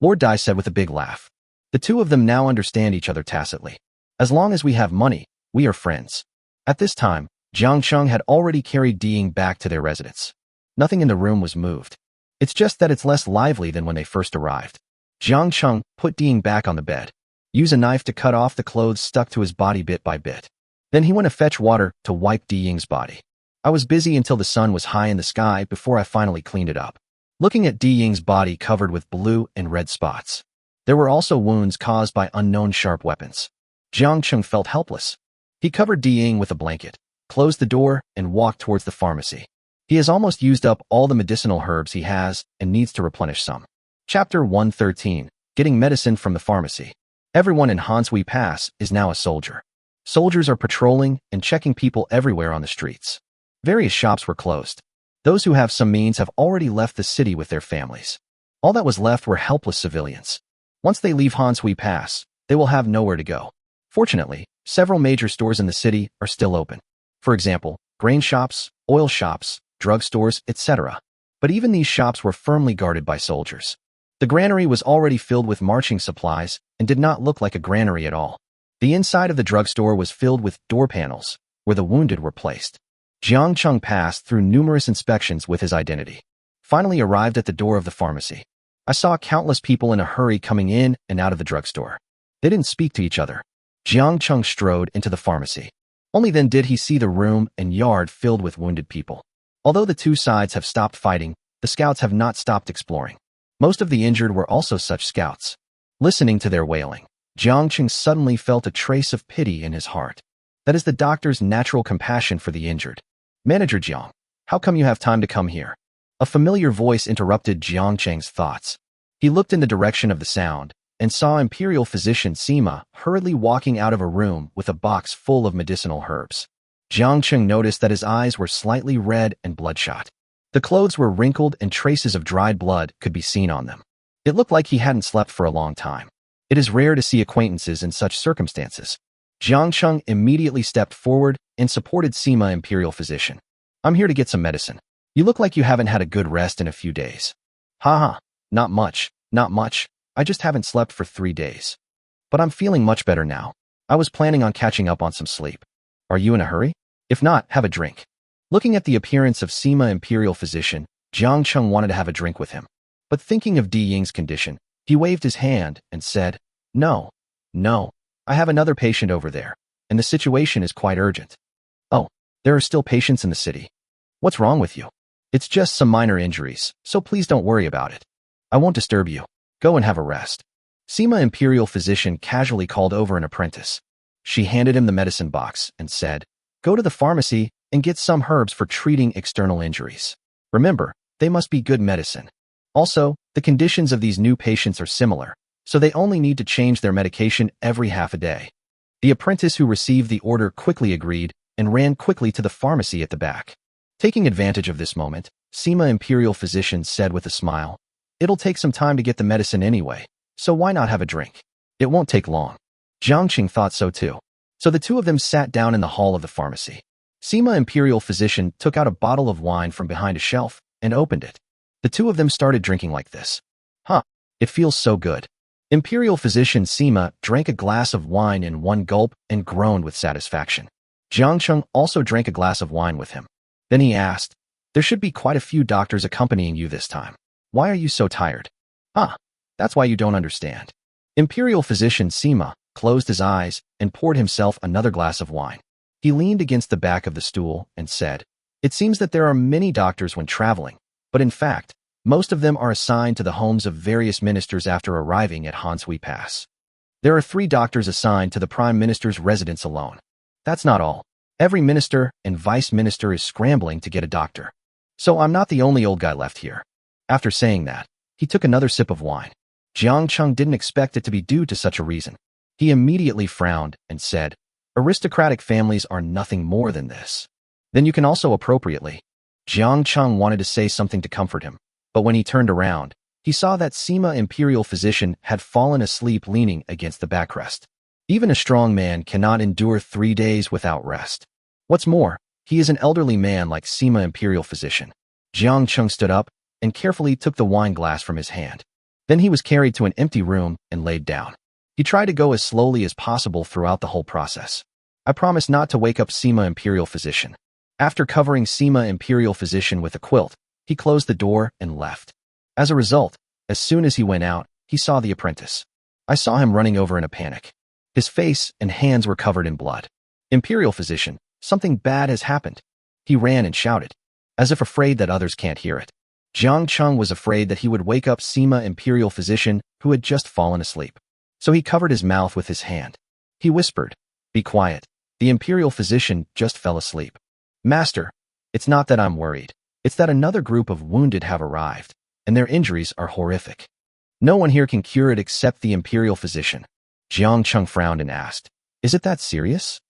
Lord Dai said with a big laugh. The two of them now understand each other tacitly. As long as we have money, we are friends. At this time, Jiang Cheng had already carried Diying back to their residence. Nothing in the room was moved. It's just that it's less lively than when they first arrived. Jiang Cheng put Diying back on the bed. Use a knife to cut off the clothes stuck to his body bit by bit. Then he went to fetch water to wipe Diying's body. I was busy until the sun was high in the sky before I finally cleaned it up. looking at Di Ying's body covered with blue and red spots. There were also wounds caused by unknown sharp weapons. Jiang Cheng felt helpless. He covered Di Ying with a blanket, closed the door, and walked towards the pharmacy. He has almost used up all the medicinal herbs he has and needs to replenish some. Chapter 113. Getting medicine from the pharmacy. Everyone in Hansui Pass is now a soldier. Soldiers are patrolling and checking people everywhere on the streets. Various shops were closed. Those who have some means have already left the city with their families. All that was left were helpless civilians. Once they leave Hansui Pass, they will have nowhere to go. Fortunately, several major stores in the city are still open. For example, grain shops, oil shops, drugstores, etc. But even these shops were firmly guarded by soldiers. The granary was already filled with marching supplies and did not look like a granary at all. The inside of the drugstore was filled with door panels, where the wounded were placed. Jiang Cheng passed through numerous inspections with his identity. Finally arrived at the door of the pharmacy. I saw countless people in a hurry coming in and out of the drugstore. They didn't speak to each other. Jiang Cheng strode into the pharmacy. Only then did he see the room and yard filled with wounded people. Although the two sides have stopped fighting, the scouts have not stopped exploring. Most of the injured were also such scouts. Listening to their wailing, Jiang Cheng suddenly felt a trace of pity in his heart. That is the doctor's natural compassion for the injured. Manager Jiang, how come you have time to come here? A familiar voice interrupted Jiang Cheng's thoughts. He looked in the direction of the sound and saw Imperial Physician Sima hurriedly walking out of a room with a box full of medicinal herbs. Jiang Cheng noticed that his eyes were slightly red and bloodshot. The clothes were wrinkled and traces of dried blood could be seen on them. It looked like he hadn't slept for a long time. It is rare to see acquaintances in such circumstances. Jiang Cheng immediately stepped forward and supported Sima Imperial Physician. I'm here to get some medicine. You look like you haven't had a good rest in a few days. Haha, not much. I just haven't slept for 3 days. But I'm feeling much better now. I was planning on catching up on some sleep. Are you in a hurry? If not, have a drink. Looking at the appearance of Sima Imperial Physician, Jiang Cheng wanted to have a drink with him. But thinking of Di Ying's condition, he waved his hand and said, No, I have another patient over there, and the situation is quite urgent. Oh, there are still patients in the city. What's wrong with you? It's just some minor injuries, so please don't worry about it. I won't disturb you. Go and have a rest. Sima Imperial Physician casually called over an apprentice. She handed him the medicine box and said, Go to the pharmacy and get some herbs for treating external injuries. Remember, they must be good medicine. Also, the conditions of these new patients are similar, so they only need to change their medication every half a day. The apprentice who received the order quickly agreed and ran quickly to the pharmacy at the back. Taking advantage of this moment, Sima Imperial Physician said with a smile, It'll take some time to get the medicine anyway, so why not have a drink? It won't take long. Jiang Cheng thought so too. So the two of them sat down in the hall of the pharmacy. Sima Imperial Physician took out a bottle of wine from behind a shelf and opened it. The two of them started drinking like this. It feels so good. Imperial Physician Sima drank a glass of wine in one gulp and groaned with satisfaction. Jiang Cheng also drank a glass of wine with him. Then he asked, There should be quite a few doctors accompanying you this time. Why are you so tired? That's why you don't understand. Imperial Physician Sima closed his eyes and poured himself another glass of wine. He leaned against the back of the stool and said, It seems that there are many doctors when traveling, but in fact, most of them are assigned to the homes of various ministers after arriving at Hansui Pass. There are 3 doctors assigned to the Prime Minister's residence alone. That's not all. Every minister and vice minister is scrambling to get a doctor. So I'm not the only old guy left here. After saying that, he took another sip of wine. Jiang Cheng didn't expect it to be due to such a reason. He immediately frowned and said, Aristocratic families are nothing more than this. Then you can also appropriately. Jiang Cheng wanted to say something to comfort him, but when he turned around, he saw that Sima Imperial Physician had fallen asleep leaning against the backrest. Even a strong man cannot endure 3 days without rest. What's more, he is an elderly man like Sima Imperial Physician. Jiang Cheng stood up and carefully took the wine glass from his hand. Then he was carried to an empty room and laid down. He tried to go as slowly as possible throughout the whole process. I promise not to wake up Sima Imperial Physician. After covering Sima Imperial Physician with a quilt, he closed the door and left. As a result, as soon as he went out, he saw the apprentice. I saw him running over in a panic. His face and hands were covered in blood. Imperial Physician, something bad has happened. He ran and shouted, as if afraid that others can't hear it. Jiang Cheng was afraid that he would wake up Sima Imperial Physician, who had just fallen asleep. So he covered his mouth with his hand. He whispered, "Be quiet. The Imperial Physician just fell asleep." "Master, it's not that I'm worried. It's that another group of wounded have arrived, and their injuries are horrific. No one here can cure it except the Imperial Physician." Jiang Cheng frowned and asked, "Is it that serious?"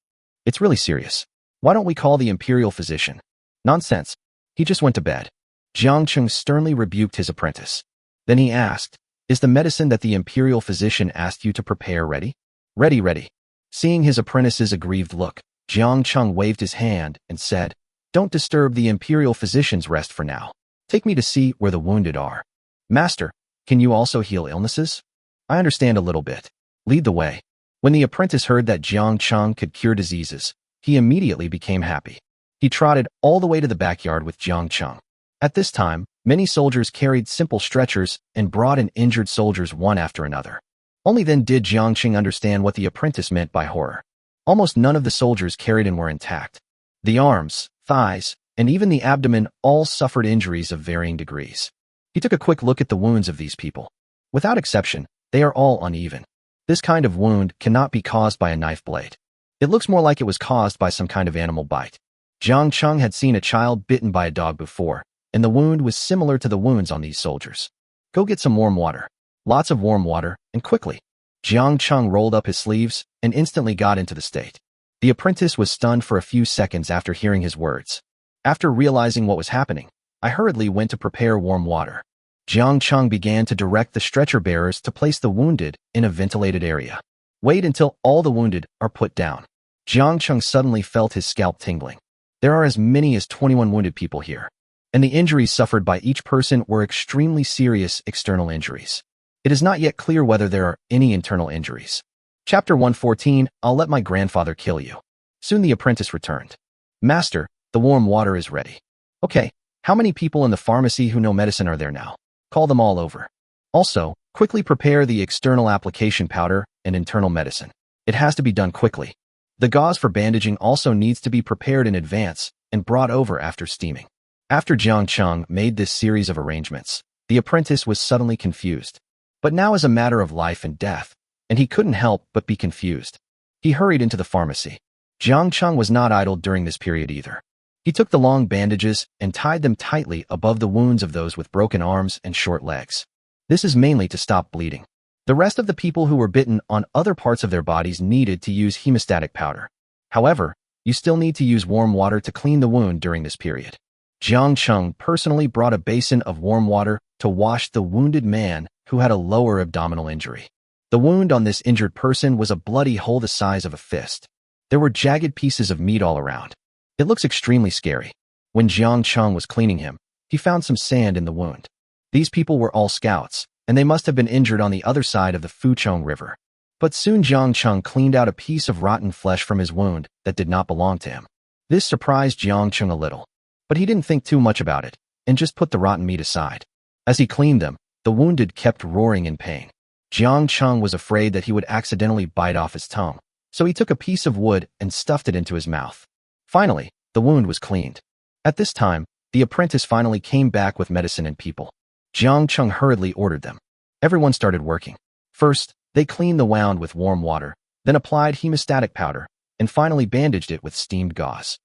"It's really serious. Why don't we call the Imperial Physician?" "Nonsense. He just went to bed." Jiang Cheng sternly rebuked his apprentice. Then he asked, "Is the medicine that the Imperial Physician asked you to prepare ready?" "Ready, ready." Seeing his apprentice's aggrieved look, Jiang Cheng waved his hand and said, "Don't disturb the Imperial Physician's rest for now. Take me to see where the wounded are." "Master, can you also heal illnesses?" "I understand a little bit. Lead the way." When the apprentice heard that Jiang Cheng could cure diseases, he immediately became happy. He trotted all the way to the backyard with Jiang Cheng. At this time, many soldiers carried simple stretchers and brought in injured soldiers one after another. Only then did Jiang Cheng understand what the apprentice meant by horror. Almost none of the soldiers carried in were intact. The arms, thighs, and even the abdomen all suffered injuries of varying degrees. He took a quick look at the wounds of these people. Without exception, they are all uneven. This kind of wound cannot be caused by a knife blade. It looks more like it was caused by some kind of animal bite. Jiang Cheng had seen a child bitten by a dog before, and the wound was similar to the wounds on these soldiers. "Go get some warm water. Lots of warm water, and quickly." Jiang Cheng rolled up his sleeves and instantly got into the state. The apprentice was stunned for a few seconds after hearing his words. After realizing what was happening, I hurriedly went to prepare warm water. Jiang Cheng began to direct the stretcher bearers to place the wounded in a ventilated area. "Wait until all the wounded are put down." Jiang Cheng suddenly felt his scalp tingling. There are as many as 21 wounded people here, and the injuries suffered by each person were extremely serious external injuries. It is not yet clear whether there are any internal injuries. Chapter 114, I'll let my grandfather kill you. Soon the apprentice returned. "Master, the warm water is ready." "Okay, how many people in the pharmacy who know medicine are there now? Call them all over. Also, quickly prepare the external application powder and internal medicine. It has to be done quickly. The gauze for bandaging also needs to be prepared in advance and brought over after steaming." After Jiang Cheng made this series of arrangements, the apprentice was suddenly confused. But now is a matter of life and death, and he couldn't help but be confused. He hurried into the pharmacy. Jiang Cheng was not idle during this period either. He took the long bandages and tied them tightly above the wounds of those with broken arms and short legs. This is mainly to stop bleeding. The rest of the people who were bitten on other parts of their bodies needed to use hemostatic powder. However, you still need to use warm water to clean the wound during this period. Jiang Cheng personally brought a basin of warm water to wash the wounded man who had a lower abdominal injury. The wound on this injured person was a bloody hole the size of a fist. There were jagged pieces of meat all around. It looks extremely scary. When Jiang Cheng was cleaning him, he found some sand in the wound. These people were all scouts, and they must have been injured on the other side of the Fuchong River. But soon Jiang Cheng cleaned out a piece of rotten flesh from his wound that did not belong to him. This surprised Jiang Cheng a little, but he didn't think too much about it and just put the rotten meat aside. As he cleaned them, the wounded kept roaring in pain. Jiang Cheng was afraid that he would accidentally bite off his tongue, so he took a piece of wood and stuffed it into his mouth. Finally, the wound was cleaned. At this time, the apprentice finally came back with medicine and people. Jiang Cheng hurriedly ordered them. Everyone started working. First, they cleaned the wound with warm water, then applied hemostatic powder, and finally bandaged it with steamed gauze.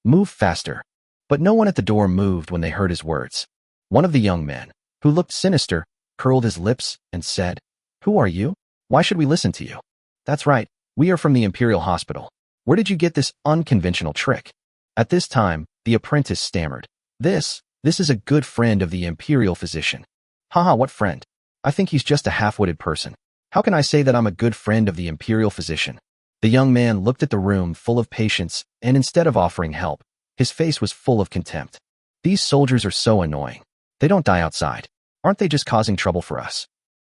"Move faster." But no one at the door moved when they heard his words. One of the young men, who looked sinister, curled his lips and said, "Who are you? Why should we listen to you?" "That's right, we are from the Imperial Hospital. Where did you get this unconventional trick?" At this time, the apprentice stammered, This is a good friend of the Imperial Physician." "Haha, what friend? I think he's just a half-witted person. How can I say that I'm a good friend of the Imperial Physician?" The young man looked at the room full of patients, and instead of offering help, his face was full of contempt. "These soldiers are so annoying. They don't die outside. Aren't they just causing trouble for us?"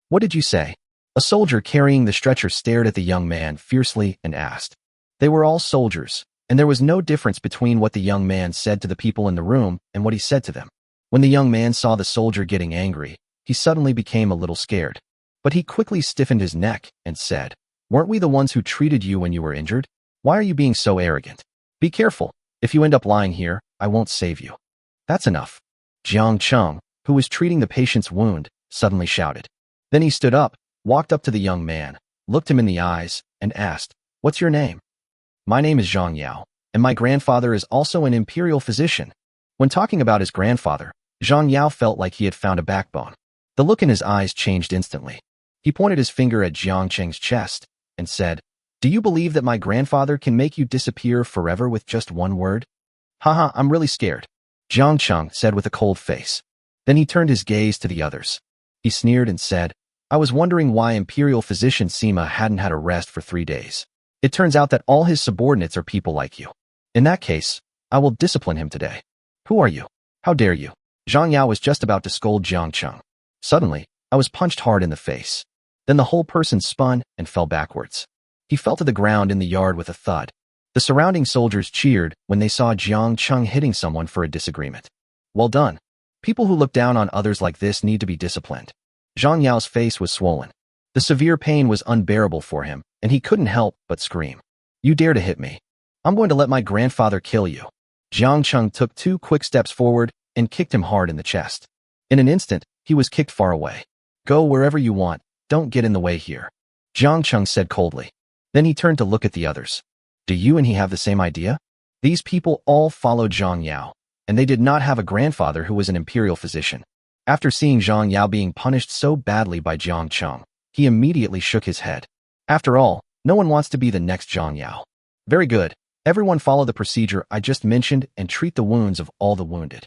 "What did you say?" A soldier carrying the stretcher stared at the young man fiercely and asked. They were all soldiers, and there was no difference between what the young man said to the people in the room and what he said to them. When the young man saw the soldier getting angry, he suddenly became a little scared. But he quickly stiffened his neck and said, "Weren't we the ones who treated you when you were injured? Why are you being so arrogant? Be careful. If you end up lying here, I won't save you." "That's enough." Jiang Cheng, who was treating the patient's wound, suddenly shouted. Then he stood up, walked up to the young man, looked him in the eyes, and asked, "What's your name?" "My name is Zhang Yao, and my grandfather is also an imperial physician." When talking about his grandfather, Zhang Yao felt like he had found a backbone. The look in his eyes changed instantly. He pointed his finger at Jiang Cheng's chest and said, "Do you believe that my grandfather can make you disappear forever with just one word?" "Haha, I'm really scared," Jiang Cheng said with a cold face. Then he turned his gaze to the others. He sneered and said, "I was wondering why Imperial Physician Sima hadn't had a rest for 3 days. It turns out that all his subordinates are people like you. In that case, I will discipline him today." "Who are you? How dare you?" Zhang Yao was just about to scold Jiang Cheng. Suddenly, I was punched hard in the face. Then the whole person spun and fell backwards. He fell to the ground in the yard with a thud. The surrounding soldiers cheered when they saw Jiang Cheng hitting someone for a disagreement. "Well done. People who look down on others like this need to be disciplined." Zhang Yao's face was swollen. The severe pain was unbearable for him, and he couldn't help but scream. "You dare to hit me? I'm going to let my grandfather kill you." Jiang Cheng took 2 quick steps forward and kicked him hard in the chest. In an instant, he was kicked far away. "Go wherever you want. Don't get in the way here," Jiang Cheng said coldly. Then he turned to look at the others. "Do you and he have the same idea?" These people all followed Zhang Yao, and they did not have a grandfather who was an imperial physician. After seeing Zhang Yao being punished so badly by Jiang Cheng, he immediately shook his head. After all, no one wants to be the next Zhang Yao. "Very good. Everyone follow the procedure I just mentioned and treat the wounds of all the wounded."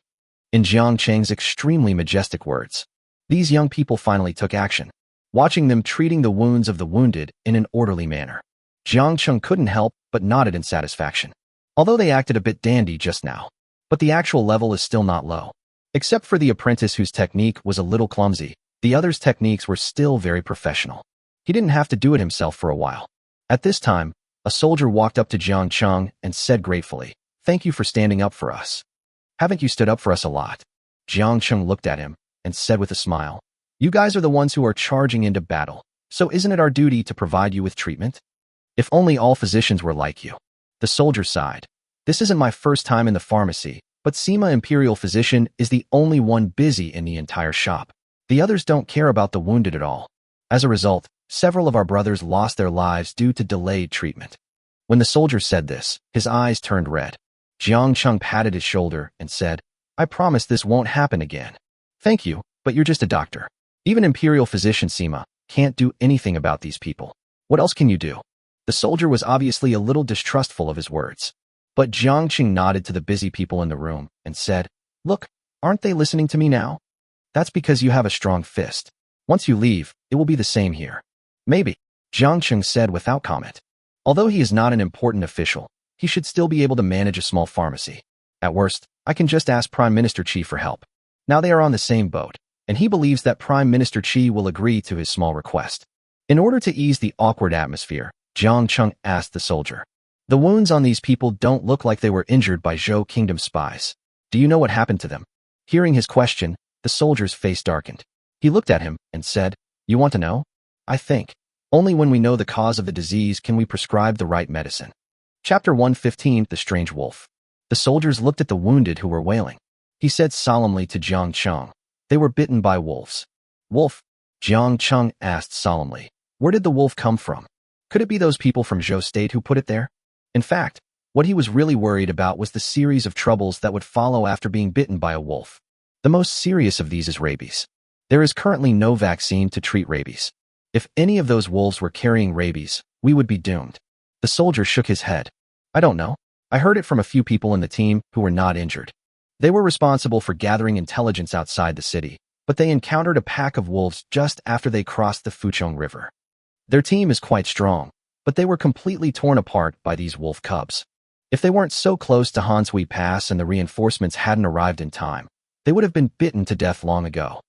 In Jiang Cheng's extremely majestic words, these young people finally took action, watching them treating the wounds of the wounded in an orderly manner. Jiang Cheng couldn't help but nodded in satisfaction. Although they acted a bit dandy just now, but the actual level is still not low. Except for the apprentice whose technique was a little clumsy, the others' techniques were still very professional. He didn't have to do it himself for a while. At this time, a soldier walked up to Jiang Cheng and said gratefully, "Thank you for standing up for us. Haven't you stood up for us a lot?" Jiang Cheng looked at him and said with a smile, "You guys are the ones who are charging into battle, so isn't it our duty to provide you with treatment? If only all physicians were like you." The soldier sighed. "This isn't my first time in the pharmacy, but Sima Imperial Physician is the only one busy in the entire shop. The others don't care about the wounded at all. As a result, several of our brothers lost their lives due to delayed treatment." When the soldier said this, his eyes turned red. Jiang Cheng patted his shoulder and said, "I promise this won't happen again." "Thank you, but you're just a doctor. Even Imperial Physician Sima can't do anything about these people. What else can you do?" The soldier was obviously a little distrustful of his words. But Jiang Cheng nodded to the busy people in the room and said, "Look, aren't they listening to me now? That's because you have a strong fist. Once you leave, it will be the same here." "Maybe," Jiang Cheng said without comment. Although he is not an important official, he should still be able to manage a small pharmacy. At worst, I can just ask Prime Minister Qi for help. Now they are on the same boat, and he believes that Prime Minister Qi will agree to his small request. In order to ease the awkward atmosphere, Jiang Cheng asked the soldier, "The wounds on these people don't look like they were injured by Zhou Kingdom spies. Do you know what happened to them?" Hearing his question, the soldier's face darkened. He looked at him and said, "You want to know? I think only when we know the cause of the disease can we prescribe the right medicine." Chapter 115, The Strange Wolf. The soldiers looked at the wounded who were wailing. He said solemnly to Jiang Cheng, "They were bitten by wolves." "Wolf?" Jiang Cheng asked solemnly. "Where did the wolf come from? Could it be those people from Zhou State who put it there?" In fact, what he was really worried about was the series of troubles that would follow after being bitten by a wolf. The most serious of these is rabies. There is currently no vaccine to treat rabies. If any of those wolves were carrying rabies, we would be doomed. The soldier shook his head. "I don't know. I heard it from a few people in the team who were not injured. They were responsible for gathering intelligence outside the city, but they encountered a pack of wolves just after they crossed the Fuchong River. Their team is quite strong, but they were completely torn apart by these wolf cubs. If they weren't so close to Hanshui Pass and the reinforcements hadn't arrived in time, they would have been bitten to death long ago."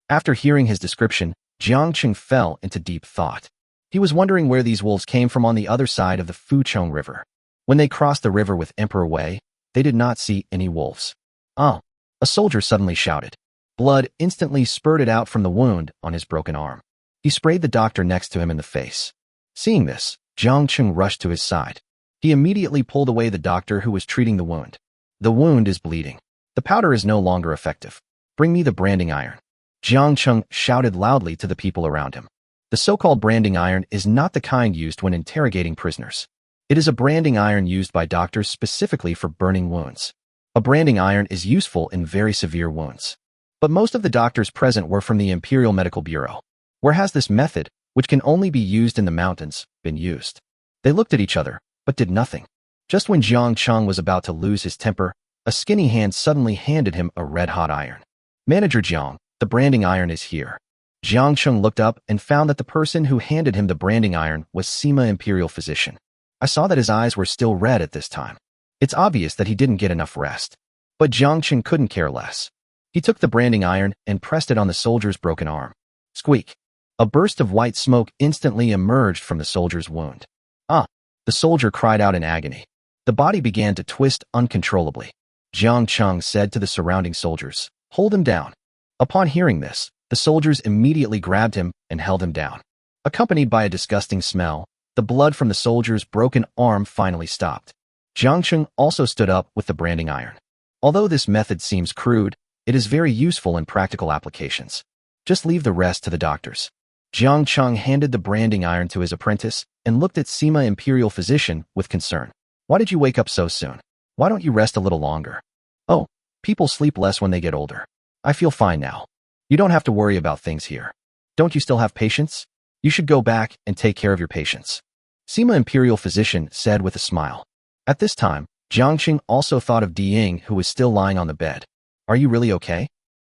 After hearing his description, Jiang Cheng fell into deep thought. He was wondering where these wolves came from on the other side of the Fuchong River. When they crossed the river with Emperor Wei, they did not see any wolves. "Oh!" a soldier suddenly shouted. Blood instantly spurted out from the wound on his broken arm. He sprayed the doctor next to him in the face. Seeing this, Jiang Cheng rushed to his side. He immediately pulled away the doctor who was treating the wound. "The wound is bleeding. The powder is no longer effective." Bring me the branding iron. Jiang Cheng shouted loudly to the people around him. The so-called branding iron is not the kind used when interrogating prisoners. It is a branding iron used by doctors specifically for burning wounds. A branding iron is useful in very severe wounds. But most of the doctors present were from the Imperial Medical Bureau. Where has this method, which can only be used in the mountains, been used? They looked at each other, but did nothing. Just when Jiang Cheng was about to lose his temper, a skinny hand suddenly handed him a red-hot iron. Manager Jiang, the branding iron is here. Jiang Cheng looked up and found that the person who handed him the branding iron was Sima Imperial Physician. I saw that his eyes were still red at this time. It's obvious that he didn't get enough rest. But Jiang Cheng couldn't care less. He took the branding iron and pressed it on the soldier's broken arm. Squeak! A burst of white smoke instantly emerged from the soldier's wound. Ah! The soldier cried out in agony. The body began to twist uncontrollably. Jiang Cheng said to the surrounding soldiers, "Hold him down." Upon hearing this, the soldiers immediately grabbed him and held him down. Accompanied by a disgusting smell, the blood from the soldier's broken arm finally stopped. Jiang Cheng also stood up with the branding iron. Although this method seems crude, it is very useful in practical applications. Just leave the rest to the doctors. Jiang Cheng handed the branding iron to his apprentice and looked at Sima Imperial Physician with concern. Why did you wake up so soon? Why don't you rest a little longer? Oh, people sleep less when they get older. I feel fine now. You don't have to worry about things here. Don't you still have patients? You should go back and take care of your patients. Sima Imperial Physician said with a smile. At this time, Jiang Cheng also thought of Di Ying, who was still lying on the bed. Are you really okay?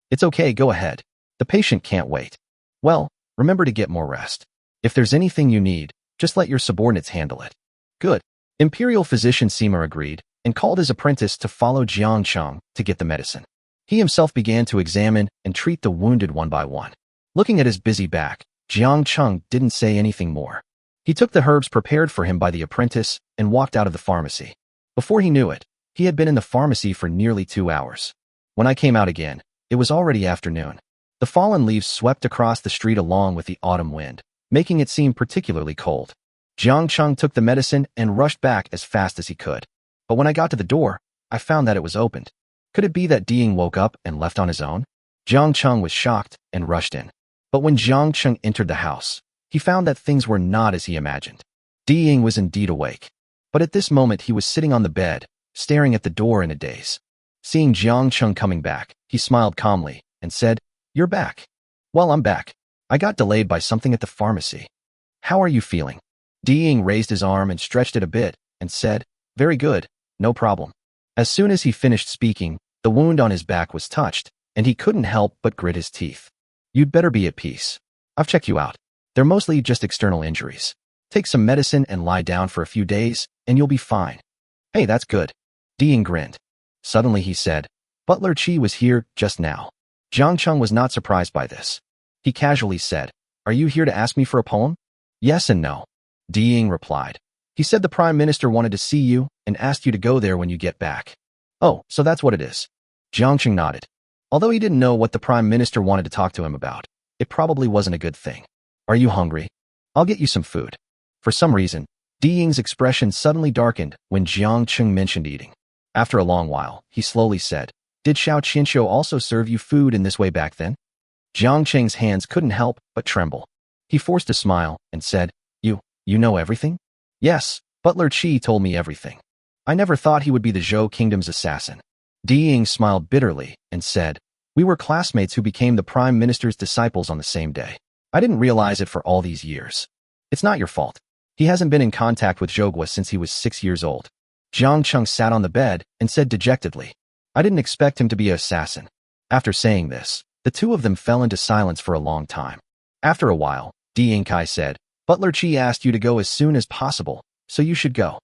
It's okay, go ahead. The patient can't wait. Well, remember to get more rest. If there's anything you need, just let your subordinates handle it. Good. Imperial Physician Sima agreed and called his apprentice to follow Jiang Cheng to get the medicine. He himself began to examine and treat the wounded one by one. Looking at his busy back, Jiang Cheng didn't say anything more. He took the herbs prepared for him by the apprentice and walked out of the pharmacy. Before he knew it, he had been in the pharmacy for nearly 2 hours. When I came out again, it was already afternoon. The fallen leaves swept across the street along with the autumn wind, making it seem particularly cold. Jiang Cheng took the medicine and rushed back as fast as he could. But when I got to the door, I found that it was opened. Could it be that Di Ying woke up and left on his own? Jiang Cheng was shocked and rushed in. But when Jiang Cheng entered the house, he found that things were not as he imagined. Di Ying was indeed awake. But at this moment he was sitting on the bed, staring at the door in a daze. Seeing Jiang Cheng coming back, he smiled calmly and said, "You're back." "Well, I'm back. I got delayed by something at the pharmacy." "How are you feeling?" Di Ying raised his arm and stretched it a bit and said, "Very good, no problem." As soon as he finished speaking, the wound on his back was touched, and he couldn't help but grit his teeth. "You'd better be at peace. I've checked you out. They're mostly just external injuries. Take some medicine and lie down for a few days, and you'll be fine." "Hey, that's good." Di Ying grinned. Suddenly he said, "Butler Qi was here just now." Jiang Cheng was not surprised by this. He casually said, "Are you here to ask me for a poem?" "Yes and no," Di Ying replied. "He said the Prime Minister wanted to see you and asked you to go there when you get back." "Oh, so that's what it is." Jiang Cheng nodded. Although he didn't know what the Prime Minister wanted to talk to him about, it probably wasn't a good thing. "Are you hungry? I'll get you some food." For some reason, Di Ying's expression suddenly darkened when Jiang Cheng mentioned eating. After a long while, he slowly said, "Did Xiao Qianqiu also serve you food in this way back then?" Jiang Cheng's hands couldn't help but tremble. He forced a smile and said, You know everything?" "Yes, Butler Qi told me everything. I never thought he would be the Zhou Kingdom's assassin." Di Ying smiled bitterly and said, "We were classmates who became the Prime Minister's disciples on the same day. I didn't realize it for all these years. It's not your fault. He hasn't been in contact with Zhougua since he was 6 years old." Jiang Cheng sat on the bed and said dejectedly, "I didn't expect him to be an assassin." After saying this, the two of them fell into silence for a long time. After a while, Di Yingkai said, "Butler Qi asked you to go as soon as possible, so you should go."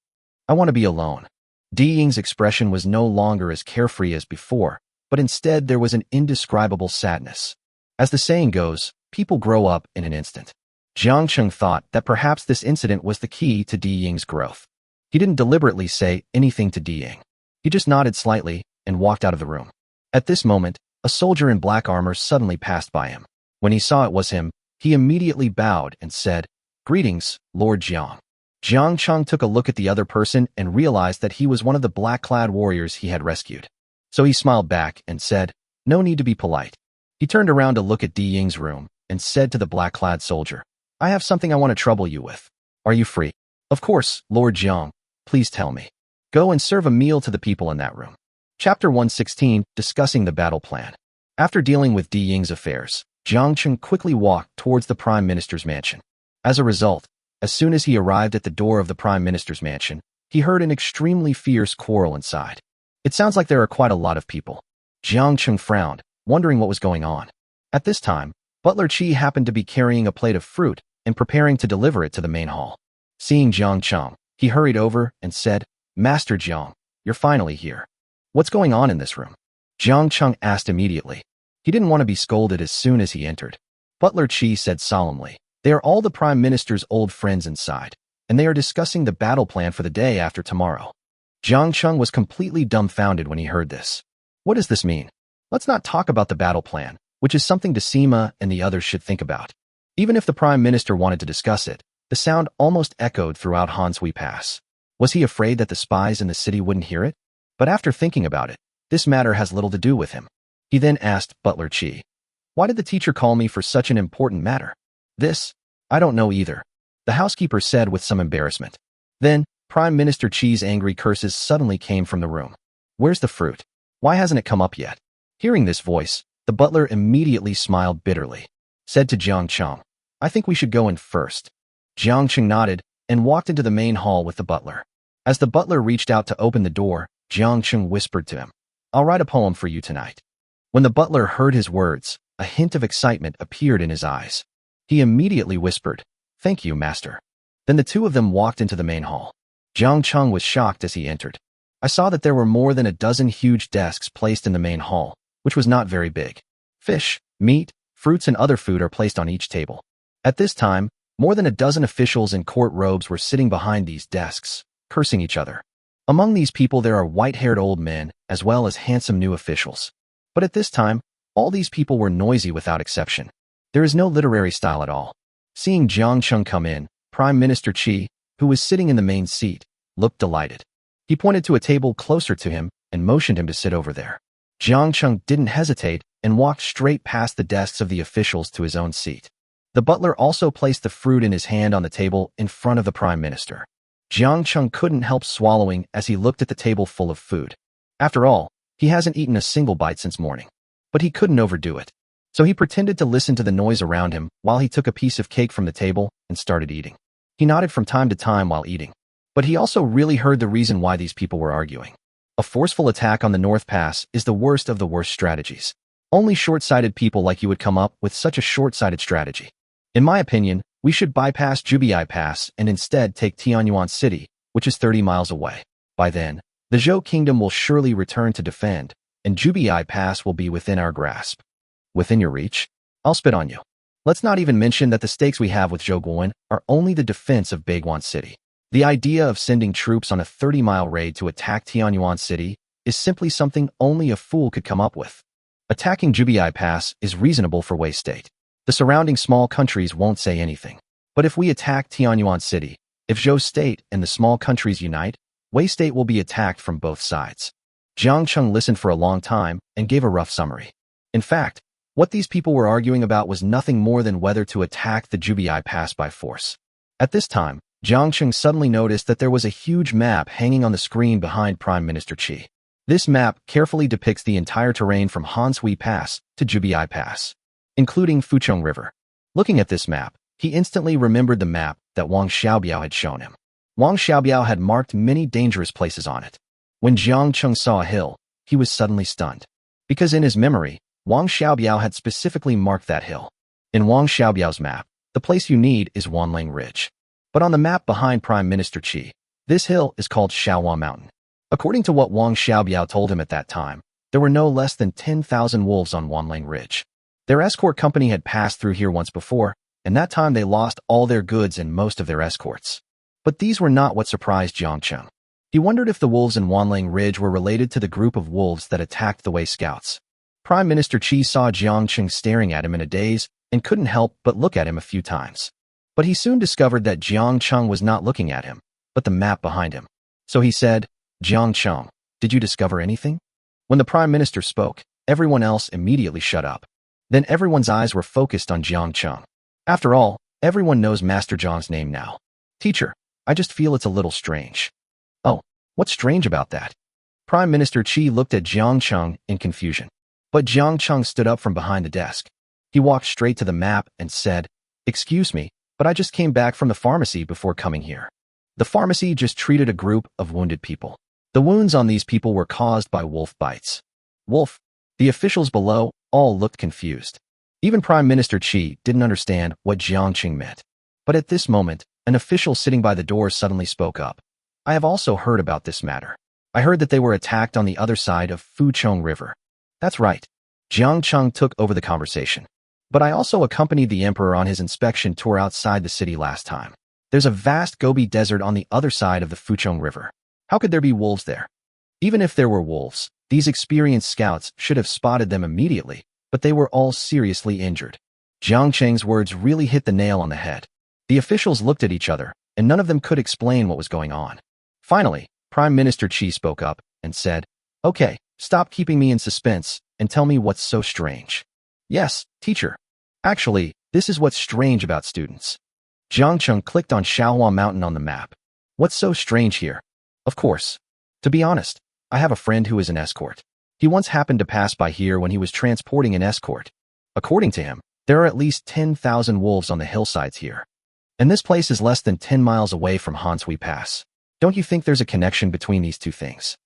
"I want to be alone." Di Ying's expression was no longer as carefree as before, but instead there was an indescribable sadness. As the saying goes, people grow up in an instant. Jiang Cheng thought that perhaps this incident was the key to Di Ying's growth. He didn't deliberately say anything to Di Ying. He just nodded slightly and walked out of the room. At this moment, a soldier in black armor suddenly passed by him. When he saw it was him, he immediately bowed and said, "Greetings, Lord Jiang." Jiang Cheng took a look at the other person and realized that he was one of the black-clad warriors he had rescued. So he smiled back and said, No need to be polite. He turned around to look at Di Ying's room and said to the black-clad soldier, I have something I want to trouble you with. Are you free? Of course, Lord Jiang. Please tell me. Go and serve a meal to the people in that room. Chapter 116, Discussing the Battle Plan. After dealing with Di Ying's affairs, Jiang Cheng quickly walked towards the Prime Minister's mansion. As a result, as soon as he arrived at the door of the Prime Minister's mansion, he heard an extremely fierce quarrel inside. It sounds like there are quite a lot of people. Jiang Cheng frowned, wondering what was going on. At this time, Butler Qi happened to be carrying a plate of fruit and preparing to deliver it to the main hall. Seeing Jiang Cheng, he hurried over and said, Master Jiang, you're finally here. What's going on in this room? Jiang Cheng asked immediately. He didn't want to be scolded as soon as he entered. Butler Qi said solemnly, they are all the Prime Minister's old friends inside, and they are discussing the battle plan for the day after tomorrow. Jiang Cheng was completely dumbfounded when he heard this. What does this mean? Let's not talk about the battle plan, which is something Decima and the others should think about. Even if the Prime Minister wanted to discuss it, the sound almost echoed throughout Hanshui Pass. Was he afraid that the spies in the city wouldn't hear it? But after thinking about it, this matter has little to do with him. He then asked Butler Qi, why did the teacher call me for such an important matter? This? I don't know either, the housekeeper said with some embarrassment. Then, Prime Minister Qi's angry curses suddenly came from the room. Where's the fruit? Why hasn't it come up yet? Hearing this voice, the butler immediately smiled bitterly, said to Jiang Cheng, I think we should go in first. Jiang Cheng nodded and walked into the main hall with the butler. As the butler reached out to open the door, Jiang Cheng whispered to him, I'll write a poem for you tonight. When the butler heard his words, a hint of excitement appeared in his eyes. He immediately whispered, Thank you, master. Then the two of them walked into the main hall. Jiang Cheng was shocked as he entered. I saw that there were more than a dozen huge desks placed in the main hall, which was not very big. Fish, meat, fruits and other food are placed on each table. At this time, more than a dozen officials in court robes were sitting behind these desks, cursing each other. Among these people there are white-haired old men, as well as handsome new officials. But at this time, all these people were noisy without exception. There is no literary style at all. Seeing Jiang Cheng come in, Prime Minister Qi, who was sitting in the main seat, looked delighted. He pointed to a table closer to him and motioned him to sit over there. Jiang Cheng didn't hesitate and walked straight past the desks of the officials to his own seat. The butler also placed the fruit in his hand on the table in front of the Prime Minister. Jiang Cheng couldn't help swallowing as he looked at the table full of food. After all, he hasn't eaten a single bite since morning. But he couldn't overdo it. So he pretended to listen to the noise around him while he took a piece of cake from the table and started eating. He nodded from time to time while eating. But he also really heard the reason why these people were arguing. A forceful attack on the North Pass is the worst of the worst strategies. Only short-sighted people like you would come up with such a short-sighted strategy. In my opinion, we should bypass Jubiai Pass and instead take Tianyuan City, which is 30 miles away. By then, the Zhou Kingdom will surely return to defend, and Jubiai Pass will be within our grasp. Within your reach? I'll spit on you. Let's not even mention that the stakes we have with Zhou Guowen are only the defense of Baiguan City. The idea of sending troops on a 30-mile raid to attack Tianyuan City is simply something only a fool could come up with. Attacking Jubiai Pass is reasonable for Wei State. The surrounding small countries won't say anything. But if we attack Tianyuan City, if Zhou State and the small countries unite, Wei State will be attacked from both sides. Jiang Cheng listened for a long time and gave a rough summary. In fact, what these people were arguing about was nothing more than whether to attack the Jubiai Pass by force. At this time, Jiang Cheng suddenly noticed that there was a huge map hanging on the screen behind Prime Minister Qi. This map carefully depicts the entire terrain from Hanshui Pass to Jubiai Pass, including Fuchong River. Looking at this map, he instantly remembered the map that Wang Xiaobiao had shown him. Wang Xiaobiao had marked many dangerous places on it. When Jiang Cheng saw a hill, he was suddenly stunned. Because in his memory, Wang Xiaobiao had specifically marked that hill. In Wang Xiaobiao's map, the place you need is Wanlang Ridge. But on the map behind Prime Minister Qi, this hill is called Shaohua Mountain. According to what Wang Xiaobiao told him at that time, there were no less than 10,000 wolves on Wanlang Ridge. Their escort company had passed through here once before, and that time they lost all their goods and most of their escorts. But these were not what surprised Jiang Cheng. He wondered if the wolves in Wanlang Ridge were related to the group of wolves that attacked the Wei scouts. Prime Minister Qi saw Jiang Cheng staring at him in a daze and couldn't help but look at him a few times. But he soon discovered that Jiang Cheng was not looking at him, but the map behind him. So he said, Jiang Cheng, did you discover anything? When the Prime Minister spoke, Everyone else immediately shut up. Then everyone's eyes were focused on Jiang Cheng. After all, everyone knows Master Jiang's name now. Teacher, I just feel it's a little strange. Oh, what's strange about that? Prime Minister Qi looked at Jiang Cheng in confusion. But Jiang Cheng stood up from behind the desk. He walked straight to the map and said, "Excuse me, but I just came back from the pharmacy before coming here. The pharmacy just treated a group of wounded people. The wounds on these people were caused by wolf bites." Wolf? The officials below all looked confused. Even Prime Minister Qi didn't understand what Jiang Cheng meant. But at this moment, an official sitting by the door suddenly spoke up. "I have also heard about this matter. I heard that they were attacked on the other side of Fuchong River." "That's right." Jiang Cheng took over the conversation. "But I also accompanied the emperor on his inspection tour outside the city last time. There's a vast Gobi desert on the other side of the Fuchong River. How could there be wolves there? Even if there were wolves, these experienced scouts should have spotted them immediately, but they were all seriously injured." Jiang Cheng's words really hit the nail on the head. The officials looked at each other, and none of them could explain what was going on. Finally, Prime Minister Qi spoke up and said, "Okay, stop keeping me in suspense and tell me what's so strange." "Yes, teacher. Actually, this is what's strange about students." Jiang Cheng clicked on Shaohua Mountain on the map. "What's so strange here?" "Of course. To be honest, I have a friend who is an escort. He once happened to pass by here when he was transporting an escort. According to him, there are at least 10,000 wolves on the hillsides here. And this place is less than 10 miles away from Hanshui Pass. Don't you think there's a connection between these two things?"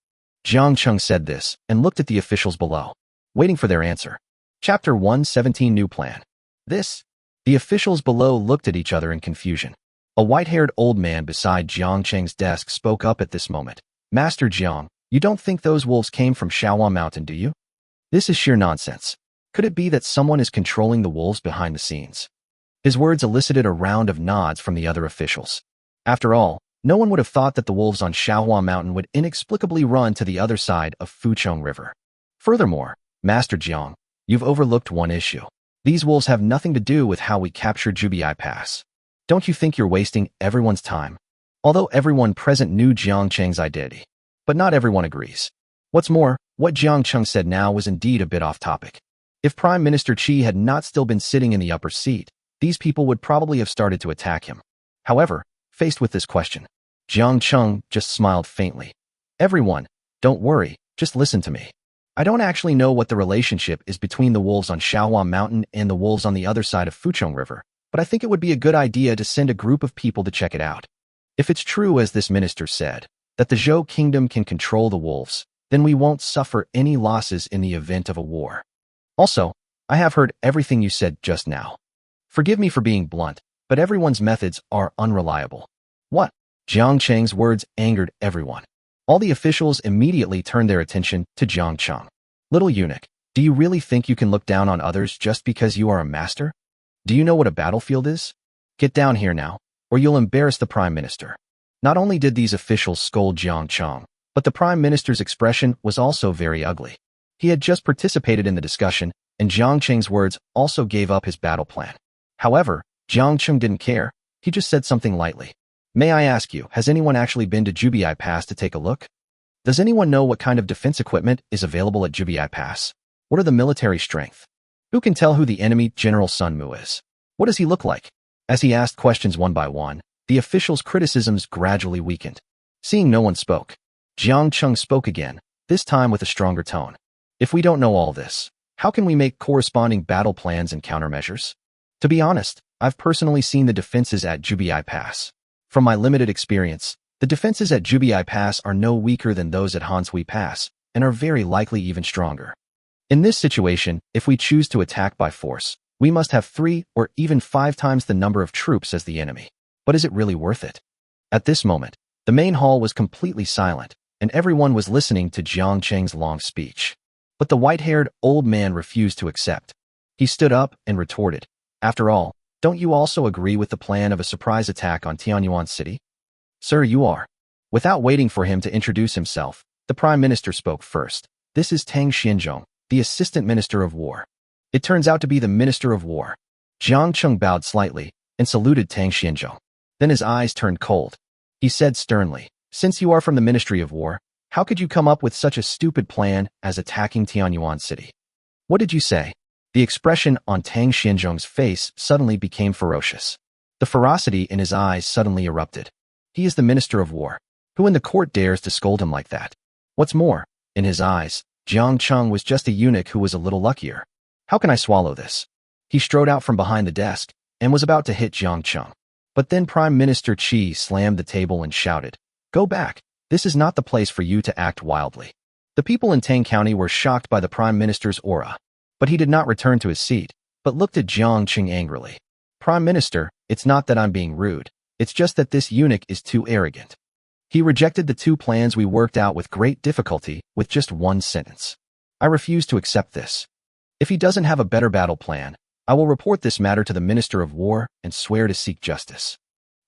Jiang Cheng said this and looked at the officials below, waiting for their answer. Chapter 117 New Plan. This? The officials below looked at each other in confusion. A white-haired old man beside Jiang Cheng's desk spoke up at this moment. "Master Jiang, you don't think those wolves came from Shaohua Mountain, do you? This is sheer nonsense. Could it be that someone is controlling the wolves behind the scenes?" His words elicited a round of nods from the other officials. After all, no one would have thought that the wolves on Shaohua Mountain would inexplicably run to the other side of Fuchong River. Furthermore, Master Jiang, you've overlooked one issue. These wolves have nothing to do with how we captured Jubiai Pass. Don't you think you're wasting everyone's time? Although everyone present knew Jiang Cheng's identity. But not everyone agrees. What's more, what Jiang Cheng said now was indeed a bit off topic. If Prime Minister Qi had not still been sitting in the upper seat, these people would probably have started to attack him. However, faced with this question, Jiang Cheng just smiled faintly. "Everyone, don't worry, just listen to me. I don't actually know what the relationship is between the wolves on Shaohua Mountain and the wolves on the other side of Fuchong River, but I think it would be a good idea to send a group of people to check it out. If it's true, as this minister said, that the Zhou Kingdom can control the wolves, then we won't suffer any losses in the event of a war. Also, I have heard everything you said just now. Forgive me for being blunt, but everyone's methods are unreliable." "What?" Jiang Cheng's words angered everyone. All the officials immediately turned their attention to Jiang Cheng. "Little eunuch, do you really think you can look down on others just because you are a master? Do you know what a battlefield is? Get down here now, or you'll embarrass the Prime Minister." Not only did these officials scold Jiang Cheng, but the Prime Minister's expression was also very ugly. He had just participated in the discussion, and Jiang Cheng's words also gave up his battle plan. However, Jiang Cheng didn't care. He just said something lightly. "May I ask you, has anyone actually been to Jubiai Pass to take a look? Does anyone know what kind of defense equipment is available at Jubiai Pass? What are the military strength? Who can tell who the enemy General Sun Mu is? What does he look like?" As he asked questions one by one, the officials' criticisms gradually weakened. Seeing no one spoke, Jiang Cheng spoke again, this time with a stronger tone. "If we don't know all this, how can we make corresponding battle plans and countermeasures? To be honest, I've personally seen the defenses at Jubiai Pass. From my limited experience, the defenses at Jubiai Pass are no weaker than those at Hanshui Pass, and are very likely even stronger. In this situation, if we choose to attack by force, we must have 3 or even 5 times the number of troops as the enemy. But is it really worth it?" At this moment, the main hall was completely silent, and everyone was listening to Jiang Cheng's long speech. But the white-haired old man refused to accept. He stood up and retorted, "After all, don't you also agree with the plan of a surprise attack on Tianyuan City?" "Sir, you are." Without waiting for him to introduce himself, the Prime Minister spoke first. "This is Tang Xianzhong, the Assistant Minister of War." It turns out to be the Minister of War. Jiang Cheng bowed slightly and saluted Tang Xianzhong. Then his eyes turned cold. He said sternly, "Since you are from the Ministry of War, how could you come up with such a stupid plan as attacking Tianyuan City? What did you say? The expression on Tang Xinzhong's face suddenly became ferocious. The ferocity in his eyes suddenly erupted. He is the Minister of War. Who in the court dares to scold him like that? What's more, in his eyes, Jiang Cheng was just a eunuch who was a little luckier. How can I swallow this? He strode out from behind the desk and was about to hit Jiang Cheng. But then Prime Minister Qi slammed the table and shouted, "Go back. This is not the place for you to act wildly." The people in Tang County were shocked by the Prime Minister's aura. But he did not return to his seat, but looked at Jiang Cheng angrily. "Prime Minister, it's not that I'm being rude. It's just that this eunuch is too arrogant." He rejected the 2 plans we worked out with great difficulty with just 1 sentence. "I refuse to accept this. If he doesn't have a better battle plan, I will report this matter to the Minister of War and swear to seek justice."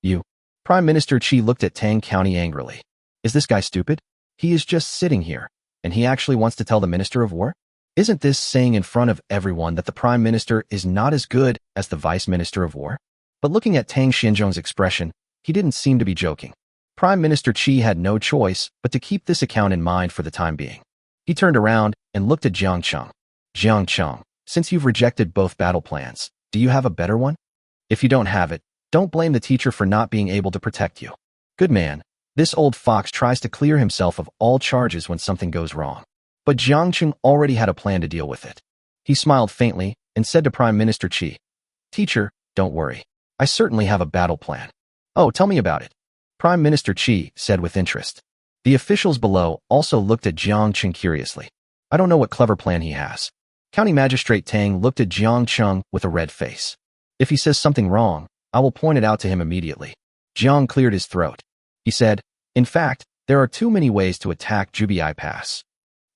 "You?" Prime Minister Qi looked at Tang County angrily. "Is this guy stupid? He is just sitting here, and he actually wants to tell the Minister of War? Isn't this saying in front of everyone that the Prime Minister is not as good as the Vice Minister of War?" But looking at Tang Xinzhong's expression, he didn't seem to be joking. Prime Minister Qi had no choice but to keep this account in mind for the time being. He turned around and looked at Jiang Cheng. "Jiang Cheng, since you've rejected both battle plans, do you have a better one? If you don't have it, don't blame the teacher for not being able to protect you. Good man, this old fox tries to clear himself of all charges when something goes wrong." But Jiang Cheng already had a plan to deal with it. He smiled faintly and said to Prime Minister Qi, "Teacher, don't worry. I certainly have a battle plan." "Oh, tell me about it." Prime Minister Qi said with interest. The officials below also looked at Jiang Cheng curiously. "I don't know what clever plan he has." County Magistrate Tang looked at Jiang Cheng with a red face. "If he says something wrong, I will point it out to him immediately." Jiang cleared his throat. He said, "In fact, there are too many ways to attack Jubiai Pass.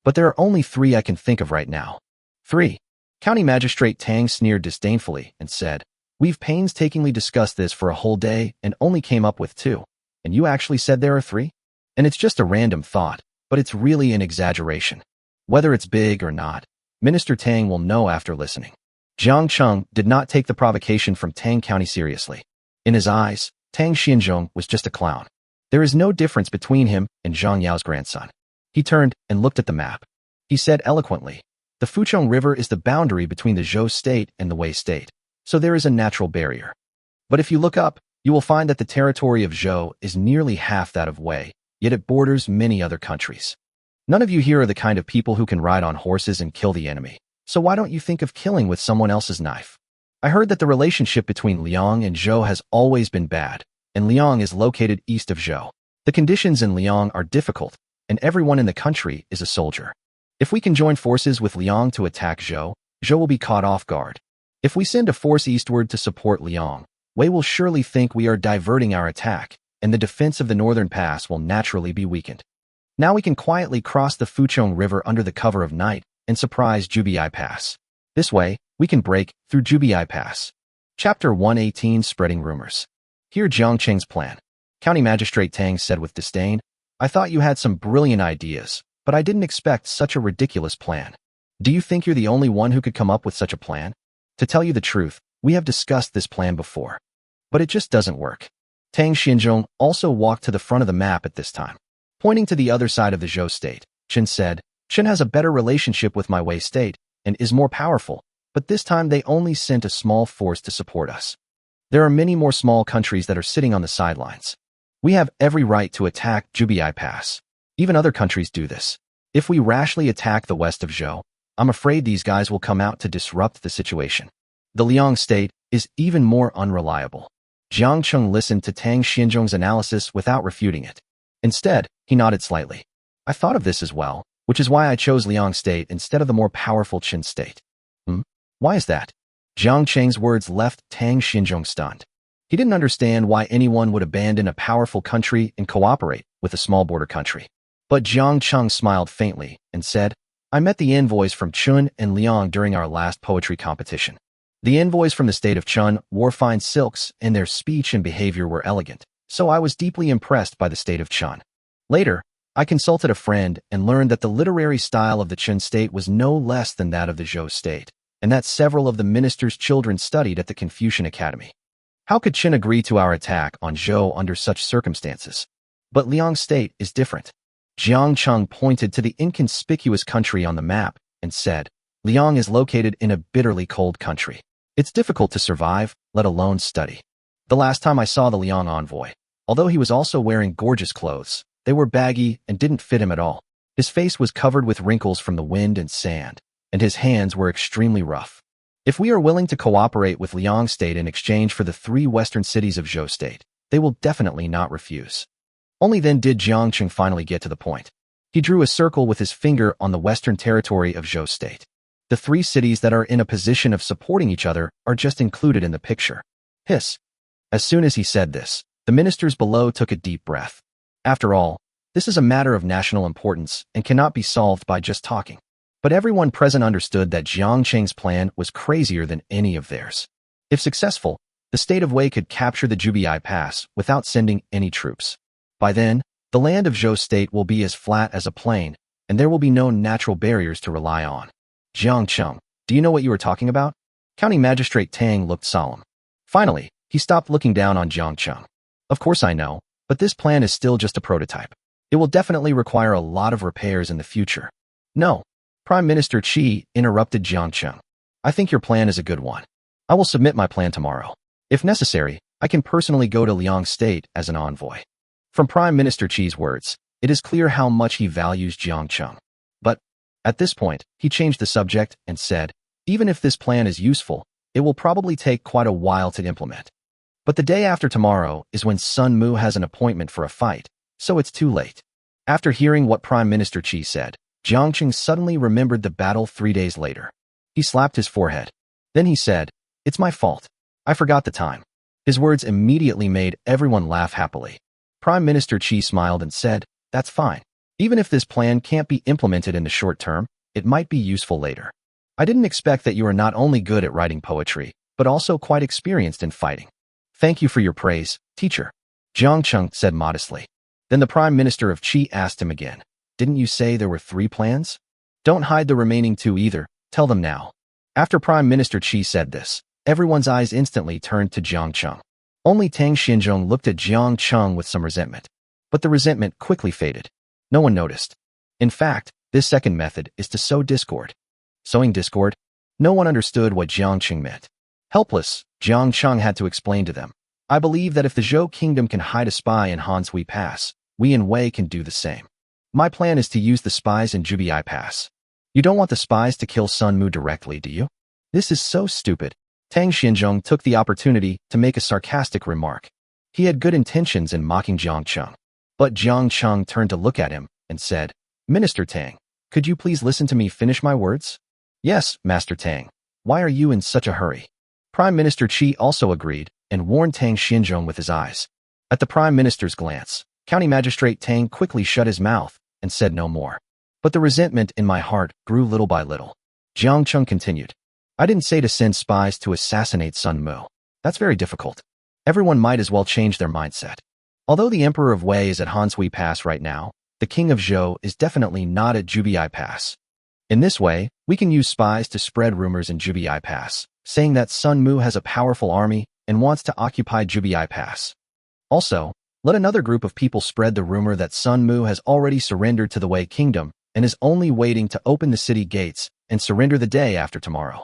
But there are only 3 I can think of right now." 3. County Magistrate Tang sneered disdainfully and said, "We've painstakingly discussed this for a whole day and only came up with 2. And you actually said there are 3? And it's just a random thought, but it's really an exaggeration. Whether it's big or not, Minister Tang will know after listening." Jiang Cheng did not take the provocation from Tang County seriously. In his eyes, Tang Xinzhong was just a clown. There is no difference between him and Zhang Yao's grandson. He turned and looked at the map. He said eloquently, "The Fuchong River is the boundary between the Zhou state and the Wei state, so there is a natural barrier. But if you look up, you will find that the territory of Zhou is nearly half that of Wei, yet it borders many other countries. None of you here are the kind of people who can ride on horses and kill the enemy, so why don't you think of killing with someone else's knife? I heard that the relationship between Liang and Zhou has always been bad, and Liang is located east of Zhou. The conditions in Liang are difficult, and everyone in the country is a soldier. If we can join forces with Liang to attack Zhou, Zhou will be caught off guard. If we send a force eastward to support Liang, Wei will surely think we are diverting our attack, and the defense of the northern pass will naturally be weakened. Now we can quietly cross the Fuchong River under the cover of night and surprise Jubiai Pass. This way, we can break through Jubiai Pass." Chapter 118, Spreading Rumors. Hear Jiang Cheng's plan. County Magistrate Tang said with disdain, "I thought you had some brilliant ideas, but I didn't expect such a ridiculous plan. Do you think you're the only one who could come up with such a plan? To tell you the truth, we have discussed this plan before. But it just doesn't work." Tang Xinzhong also walked to the front of the map at this time. Pointing to the other side of the Zhou state, Chen said, "Chen has a better relationship with my Wei state and is more powerful, but this time they only sent a small force to support us. There are many more small countries that are sitting on the sidelines. We have every right to attack Jubiai Pass. Even other countries do this. If we rashly attack the west of Zhou, I'm afraid these guys will come out to disrupt the situation. The Liang state is even more unreliable." Jiang Cheng listened to Tang Xinzhong's analysis without refuting it. Instead, he nodded slightly. "I thought of this as well, which is why I chose Liang state instead of the more powerful Qin state." Why is that?" Jiang Cheng's words left Tang Xinzhong stunned. He didn't understand why anyone would abandon a powerful country and cooperate with a small border country. But Jiang Cheng smiled faintly and said, "I met the envoys from Chun and Liang during our last poetry competition. The envoys from the state of Chun wore fine silks and their speech and behavior were elegant, so I was deeply impressed by the state of Chun. Later, I consulted a friend and learned that the literary style of the Chun state was no less than that of the Zhou state, and that several of the minister's children studied at the Confucian Academy. How could Qin agree to our attack on Zhou under such circumstances? But Liang state is different." Jiang Cheng pointed to the inconspicuous country on the map and said, Liang is located in a bitterly cold country. It's difficult to survive, let alone study. The last time I saw the Liang envoy, although he was also wearing gorgeous clothes, they were baggy and didn't fit him at all. His face was covered with wrinkles from the wind and sand, and his hands were extremely rough. If we are willing to cooperate with Liang State in exchange for the 3 western cities of Zhou State, they will definitely not refuse. Only then did Jiang Qing finally get to the point. He drew a circle with his finger on the western territory of Zhou State. The 3 cities that are in a position of supporting each other are just included in the picture. Hiss. As soon as he said this, the ministers below took a deep breath. After all, this is a matter of national importance and cannot be solved by just talking. But everyone present understood that Jiang Qing's plan was crazier than any of theirs. If successful, the state of Wei could capture the Jubiai Pass without sending any troops. By then, the land of Zhou State will be as flat as a plain, and there will be no natural barriers to rely on. Jiang Qing, do you know what you were talking about? County Magistrate Tang looked solemn. Finally, he stopped looking down on Jiang Qing. Of course I know, but this plan is still just a prototype. It will definitely require a lot of repairs in the future. No. Prime Minister Qi interrupted Jiang Qing. I think your plan is a good one. I will submit my plan tomorrow. If necessary, I can personally go to Liang State as an envoy. From Prime Minister Qi's words, it is clear how much he values Jiang Qing. But, at this point, he changed the subject and said, even if this plan is useful, it will probably take quite a while to implement. But the day after tomorrow is when Sun Mu has an appointment for a fight, so it's too late. After hearing what Prime Minister Qi said, Jiang Qing suddenly remembered the battle 3 days later. He slapped his forehead. Then he said, "It's my fault. I forgot the time." His words immediately made everyone laugh happily. Prime Minister Qi smiled and said, "That's fine. Even if this plan can't be implemented in the short term, it might be useful later. I didn't expect that you are not only good at writing poetry, but also quite experienced in fighting. Thank you for your praise, teacher," Jiang Qing said modestly. Then the Prime Minister of Qi asked him again, "Didn't you say there were 3 plans? Don't hide the remaining 2 either, tell them now." After Prime Minister Qi said this, everyone's eyes instantly turned to Jiang Qing. Only Tang Xinzhong looked at Jiang Qing with some resentment. But the resentment quickly faded. No one noticed. In fact, this second method is to sow discord. Sowing discord? No one understood what Jiang Qing meant. Helpless, Jiang Qing had to explain to them. I believe that if the Zhou Kingdom can hide a spy in Hanshui Pass, we in Wei can do the same. My plan is to use the spies in Jubiai Pass. You don't want the spies to kill Sun Mu directly, do you? This is so stupid. Tang Xinzhong took the opportunity to make a sarcastic remark. He had good intentions in mocking Jiang Qing. But Jiang Qing turned to look at him and said, "Minister Tang, could you please listen to me finish my words?" "Yes, Master Tang. Why are you in such a hurry?" Prime Minister Qi also agreed and warned Tang Xinzhong with his eyes. At the Prime Minister's glance, County Magistrate Tang quickly shut his mouth and said no more. But the resentment in my heart grew little by little. Jiang Qing continued, "I didn't say to send spies to assassinate Sun Mu. That's very difficult. Everyone might as well change their mindset. Although the Emperor of Wei is at Hanshui Pass right now, the King of Zhou is definitely not at Jubiai Pass. In this way, we can use spies to spread rumors in Jubiai Pass, saying that Sun Mu has a powerful army and wants to occupy Jubiai Pass. Also, let another group of people spread the rumor that Sun Mu has already surrendered to the Wei Kingdom and is only waiting to open the city gates and surrender the day after tomorrow.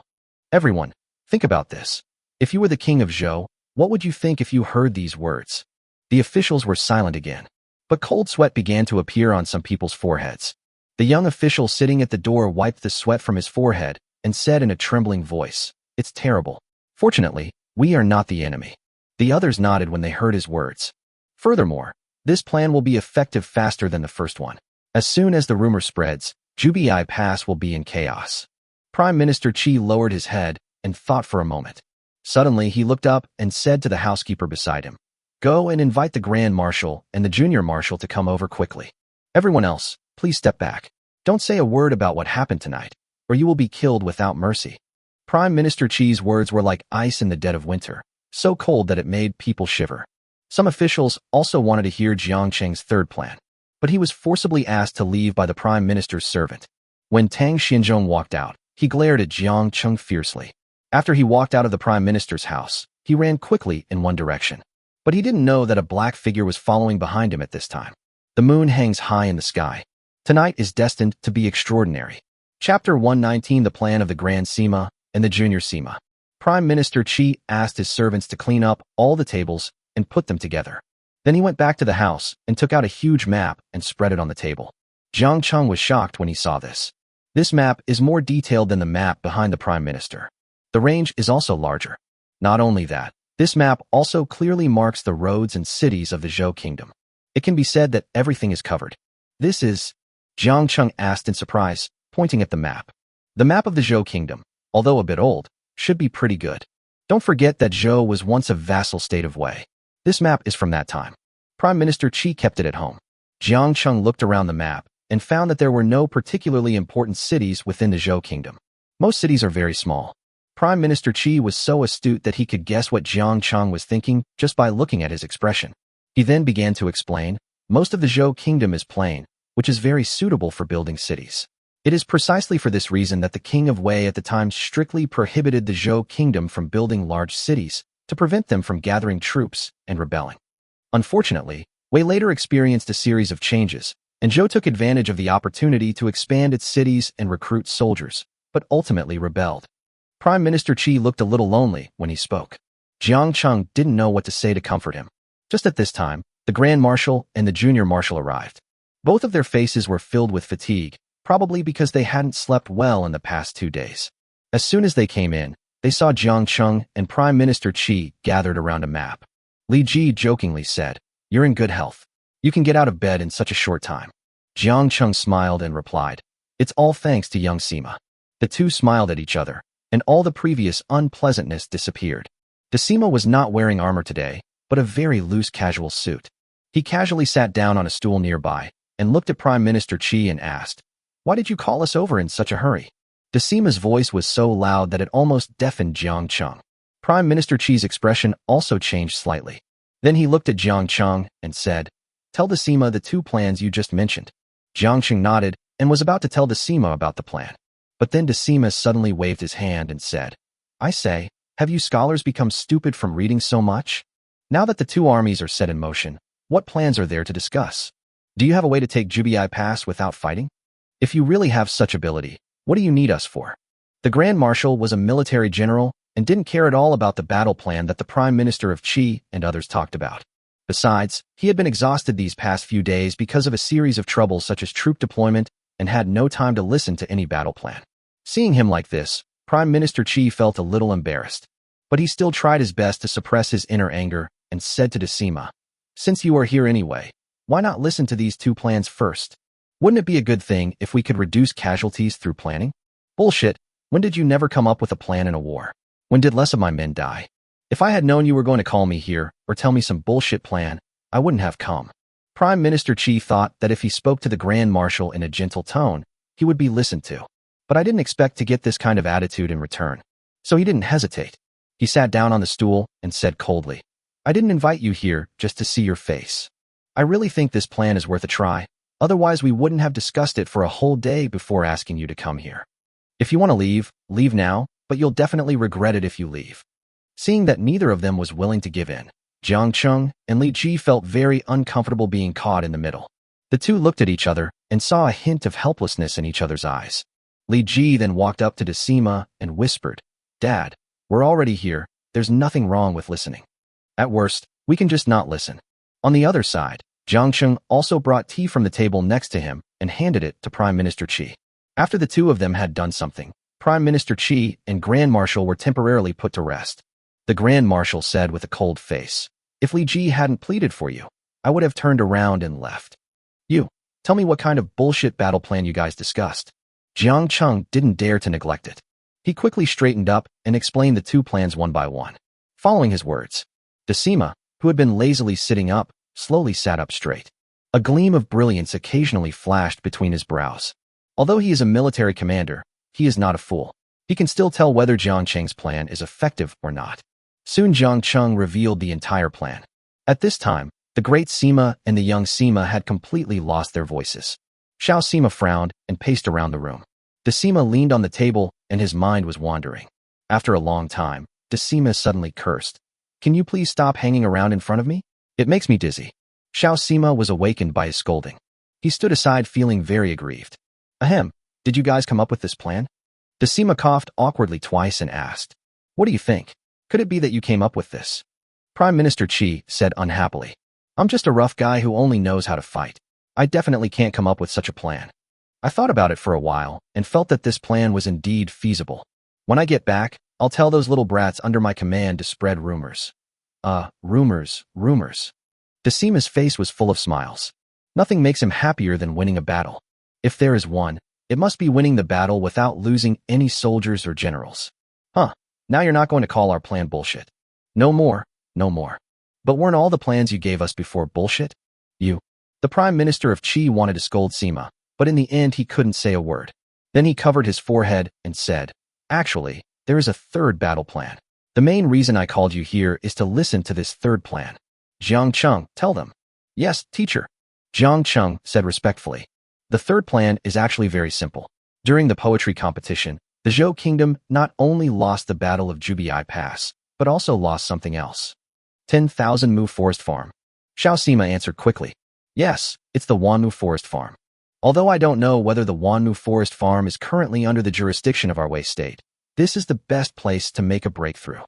Everyone, think about this. If you were the King of Zhou, what would you think if you heard these words?" The officials were silent again. But cold sweat began to appear on some people's foreheads. The young official sitting at the door wiped the sweat from his forehead and said in a trembling voice, "It's terrible. Fortunately, we are not the enemy." The others nodded when they heard his words. Furthermore, this plan will be effective faster than the first one. As soon as the rumor spreads, Jubiai Pass will be in chaos. Prime Minister Qi lowered his head and thought for a moment. Suddenly, he looked up and said to the housekeeper beside him, "Go and invite the Grand Marshal and the Junior Marshal to come over quickly. Everyone else, please step back. Don't say a word about what happened tonight, or you will be killed without mercy." Prime Minister Qi's words were like ice in the dead of winter, so cold that it made people shiver. Some officials also wanted to hear Jiang Qing's third plan, but he was forcibly asked to leave by the Prime Minister's servant. When Tang Xinzhong walked out, he glared at Jiang Qing fiercely. After he walked out of the Prime Minister's house, he ran quickly in one direction. But he didn't know that a black figure was following behind him at this time. The moon hangs high in the sky. Tonight is destined to be extraordinary. Chapter 119: The Plan of the Grand Sima and the Junior Sima. Prime Minister Qi asked his servants to clean up all the tables and put them together. Then he went back to the house and took out a huge map and spread it on the table. Jiang Cheng was shocked when he saw this. This map is more detailed than the map behind the Prime Minister. The range is also larger. Not only that, this map also clearly marks the roads and cities of the Zhou Kingdom. It can be said that everything is covered. This is, Jiang Cheng asked in surprise, pointing at the map. The map of the Zhou Kingdom, although a bit old, should be pretty good. Don't forget that Zhou was once a vassal state of Wei. This map is from that time. Prime Minister Qi kept it at home. Jiang Cheng looked around the map and found that there were no particularly important cities within the Zhou Kingdom. Most cities are very small. Prime Minister Qi was so astute that he could guess what Jiang Cheng was thinking just by looking at his expression. He then began to explain, most of the Zhou Kingdom is plain, which is very suitable for building cities. It is precisely for this reason that the king of Wei at the time strictly prohibited the Zhou Kingdom from building large cities to prevent them from gathering troops and rebelling. Unfortunately, Wei later experienced a series of changes, and Zhou took advantage of the opportunity to expand its cities and recruit soldiers, but ultimately rebelled. Prime Minister Qi looked a little lonely when he spoke. Jiang Cheng didn't know what to say to comfort him. Just at this time, the Grand Marshal and the Junior Marshal arrived. Both of their faces were filled with fatigue, probably because they hadn't slept well in the past 2 days. As soon as they came in, they saw Jiang Cheng and Prime Minister Qi gathered around a map. Li Ji jokingly said, "You're in good health. You can get out of bed in such a short time." Jiang Cheng smiled and replied, "It's all thanks to young Sima." The two smiled at each other, and all the previous unpleasantness disappeared. The Sima was not wearing armor today, but a very loose casual suit. He casually sat down on a stool nearby and looked at Prime Minister Qi and asked, "Why did you call us over in such a hurry?" The Sima's voice was so loud that it almost deafened Jiang Cheng. Prime Minister Qi's expression also changed slightly. Then he looked at Jiang Cheng and said, "Tell the Sima the 2 plans you just mentioned." Jiang Cheng nodded and was about to tell the Sima about the plan. But then the Sima suddenly waved his hand and said, "I say, have you scholars become stupid from reading so much? Now that the 2 armies are set in motion, what plans are there to discuss? Do you have a way to take Jubiai Pass without fighting? If you really have such ability, what do you need us for?" The Grand Marshal was a military general and didn't care at all about the battle plan that the Prime Minister of Qi and others talked about. Besides, he had been exhausted these past few days because of a series of troubles such as troop deployment and had no time to listen to any battle plan. Seeing him like this, Prime Minister Qi felt a little embarrassed. But he still tried his best to suppress his inner anger and said to Decima, "Since you are here anyway, why not listen to these 2 plans first? Wouldn't it be a good thing if we could reduce casualties through planning?" "Bullshit. When did you never come up with a plan in a war? When did less of my men die? If I had known you were going to call me here or tell me some bullshit plan, I wouldn't have come." Prime Minister Qi thought that if he spoke to the Grand Marshal in a gentle tone, he would be listened to. But I didn't expect to get this kind of attitude in return. So he didn't hesitate. He sat down on the stool and said coldly, "I didn't invite you here just to see your face. I really think this plan is worth a try. Otherwise, we wouldn't have discussed it for a whole day before asking you to come here. If you want to leave, leave now, but you'll definitely regret it if you leave." Seeing that neither of them was willing to give in, Jiang Cheng and Li Ji felt very uncomfortable being caught in the middle. The two looked at each other and saw a hint of helplessness in each other's eyes. Li Ji then walked up to Decima and whispered, "Dad, we're already here. There's nothing wrong with listening. At worst, we can just not listen." On the other side, Jiang Cheng also brought tea from the table next to him and handed it to Prime Minister Qi. After the two of them had done something, Prime Minister Qi and Grand Marshal were temporarily put to rest. The Grand Marshal said with a cold face, "If Li Ji hadn't pleaded for you, I would have turned around and left. You, tell me what kind of bullshit battle plan you guys discussed." Jiang Cheng didn't dare to neglect it. He quickly straightened up and explained the 2 plans one by one. Following his words, Decima, who had been lazily sitting up, slowly sat up straight. A gleam of brilliance occasionally flashed between his brows. Although he is a military commander, he is not a fool. He can still tell whether Jiang Cheng's plan is effective or not. Soon Jiang Cheng revealed the entire plan. At this time, the great Sima and the young Sima had completely lost their voices. Xiao Sima frowned and paced around the room. Decima leaned on the table and his mind was wandering. After a long time, Decima suddenly cursed. "Can you please stop hanging around in front of me? It makes me dizzy." Xiao Sima was awakened by his scolding. He stood aside feeling very aggrieved. "Ahem, Did you guys come up with this plan? Decima coughed awkwardly twice and asked, What do you think? Could it be that you came up with this? Prime Minister Qi said unhappily, I'm just a rough guy who only knows how to fight. I definitely can't come up with such a plan. I thought about it for a while and felt that this plan was indeed feasible. When I get back, I'll tell those little brats under my command to spread rumors. Rumors. Decima's face was full of smiles. Nothing makes him happier than winning a battle. If there is one, it must be winning the battle without losing any soldiers or generals. Now you're not going to call our plan bullshit. No more. But weren't all the plans you gave us before bullshit? The Prime Minister of Qi wanted to scold Sima, but in the end he couldn't say a word. Then he covered his forehead and said, Actually, there is a third battle plan. The main reason I called you here is to listen to this third plan. Jiang Cheng, tell them. Yes, teacher. Jiang Cheng said respectfully. The third plan is actually very simple. During the poetry competition, the Zhou Kingdom not only lost the Battle of Jubiai Pass, but also lost something else. 10,000 Mu Forest Farm. Xiao Sima answered quickly. Yes, it's the Wanmu Forest Farm. Although I don't know whether the Wanmu Forest Farm is currently under the jurisdiction of our Wei state, this is the best place to make a breakthrough.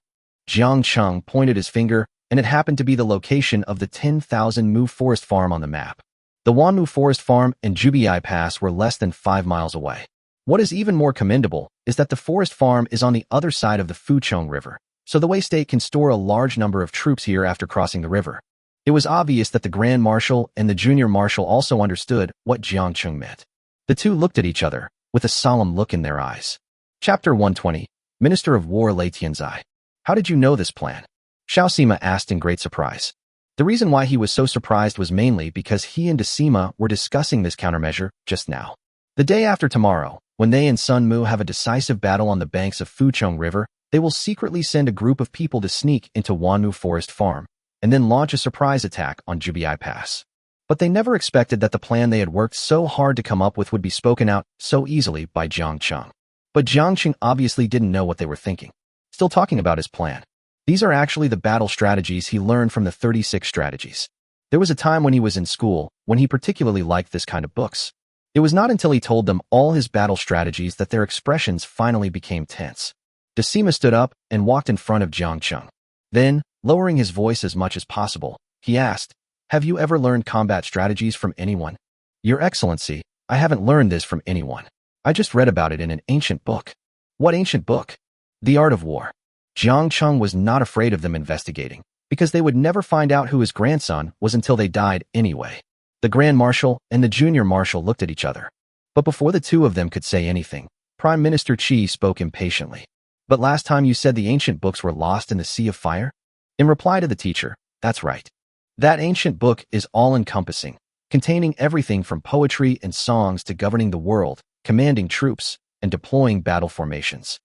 Jiang Cheng pointed his finger, and it happened to be the location of the 10,000 Mu Forest Farm on the map. The Wanmu Forest Farm and Jubiai Pass were less than 5 miles away. What is even more commendable is that the forest farm is on the other side of the Fuchong River, so the Wei state can store a large number of troops here after crossing the river. It was obvious that the Grand Marshal and the Junior Marshal also understood what Jiang Cheng meant. The two looked at each other, with a solemn look in their eyes. Chapter 120, Minister of War Lei Tianzai. How did you know this plan? Xiao Sima asked in great surprise. The reason why he was so surprised was mainly because he and Decima were discussing this countermeasure just now. The day after tomorrow, when they and Sun Mu have a decisive battle on the banks of Fuchong River, they will secretly send a group of people to sneak into Wanmu Forest Farm, and then launch a surprise attack on Jubiai Pass. But they never expected that the plan they had worked so hard to come up with would be spoken out so easily by Jiang Cheng. But Jiang Cheng obviously didn't know what they were thinking. Still talking about his plan. These are actually the battle strategies he learned from the 36 strategies. There was a time when he was in school when he particularly liked this kind of books. It was not until he told them all his battle strategies that their expressions finally became tense. Decima stood up and walked in front of Jiang Cheng. Then, lowering his voice as much as possible, he asked, Have you ever learned combat strategies from anyone? Your Excellency, I haven't learned this from anyone. I just read about it in an ancient book. What ancient book? The Art of War. Jiang Cheng was not afraid of them investigating, because they would never find out who his grandson was until they died anyway. The Grand Marshal and the Junior Marshal looked at each other. But before the two of them could say anything, Prime Minister Qi spoke impatiently. But last time you said the ancient books were lost in the Sea of Fire? In reply to the teacher, that's right. That ancient book is all-encompassing, containing everything from poetry and songs to governing the world, commanding troops, and deploying battle formations.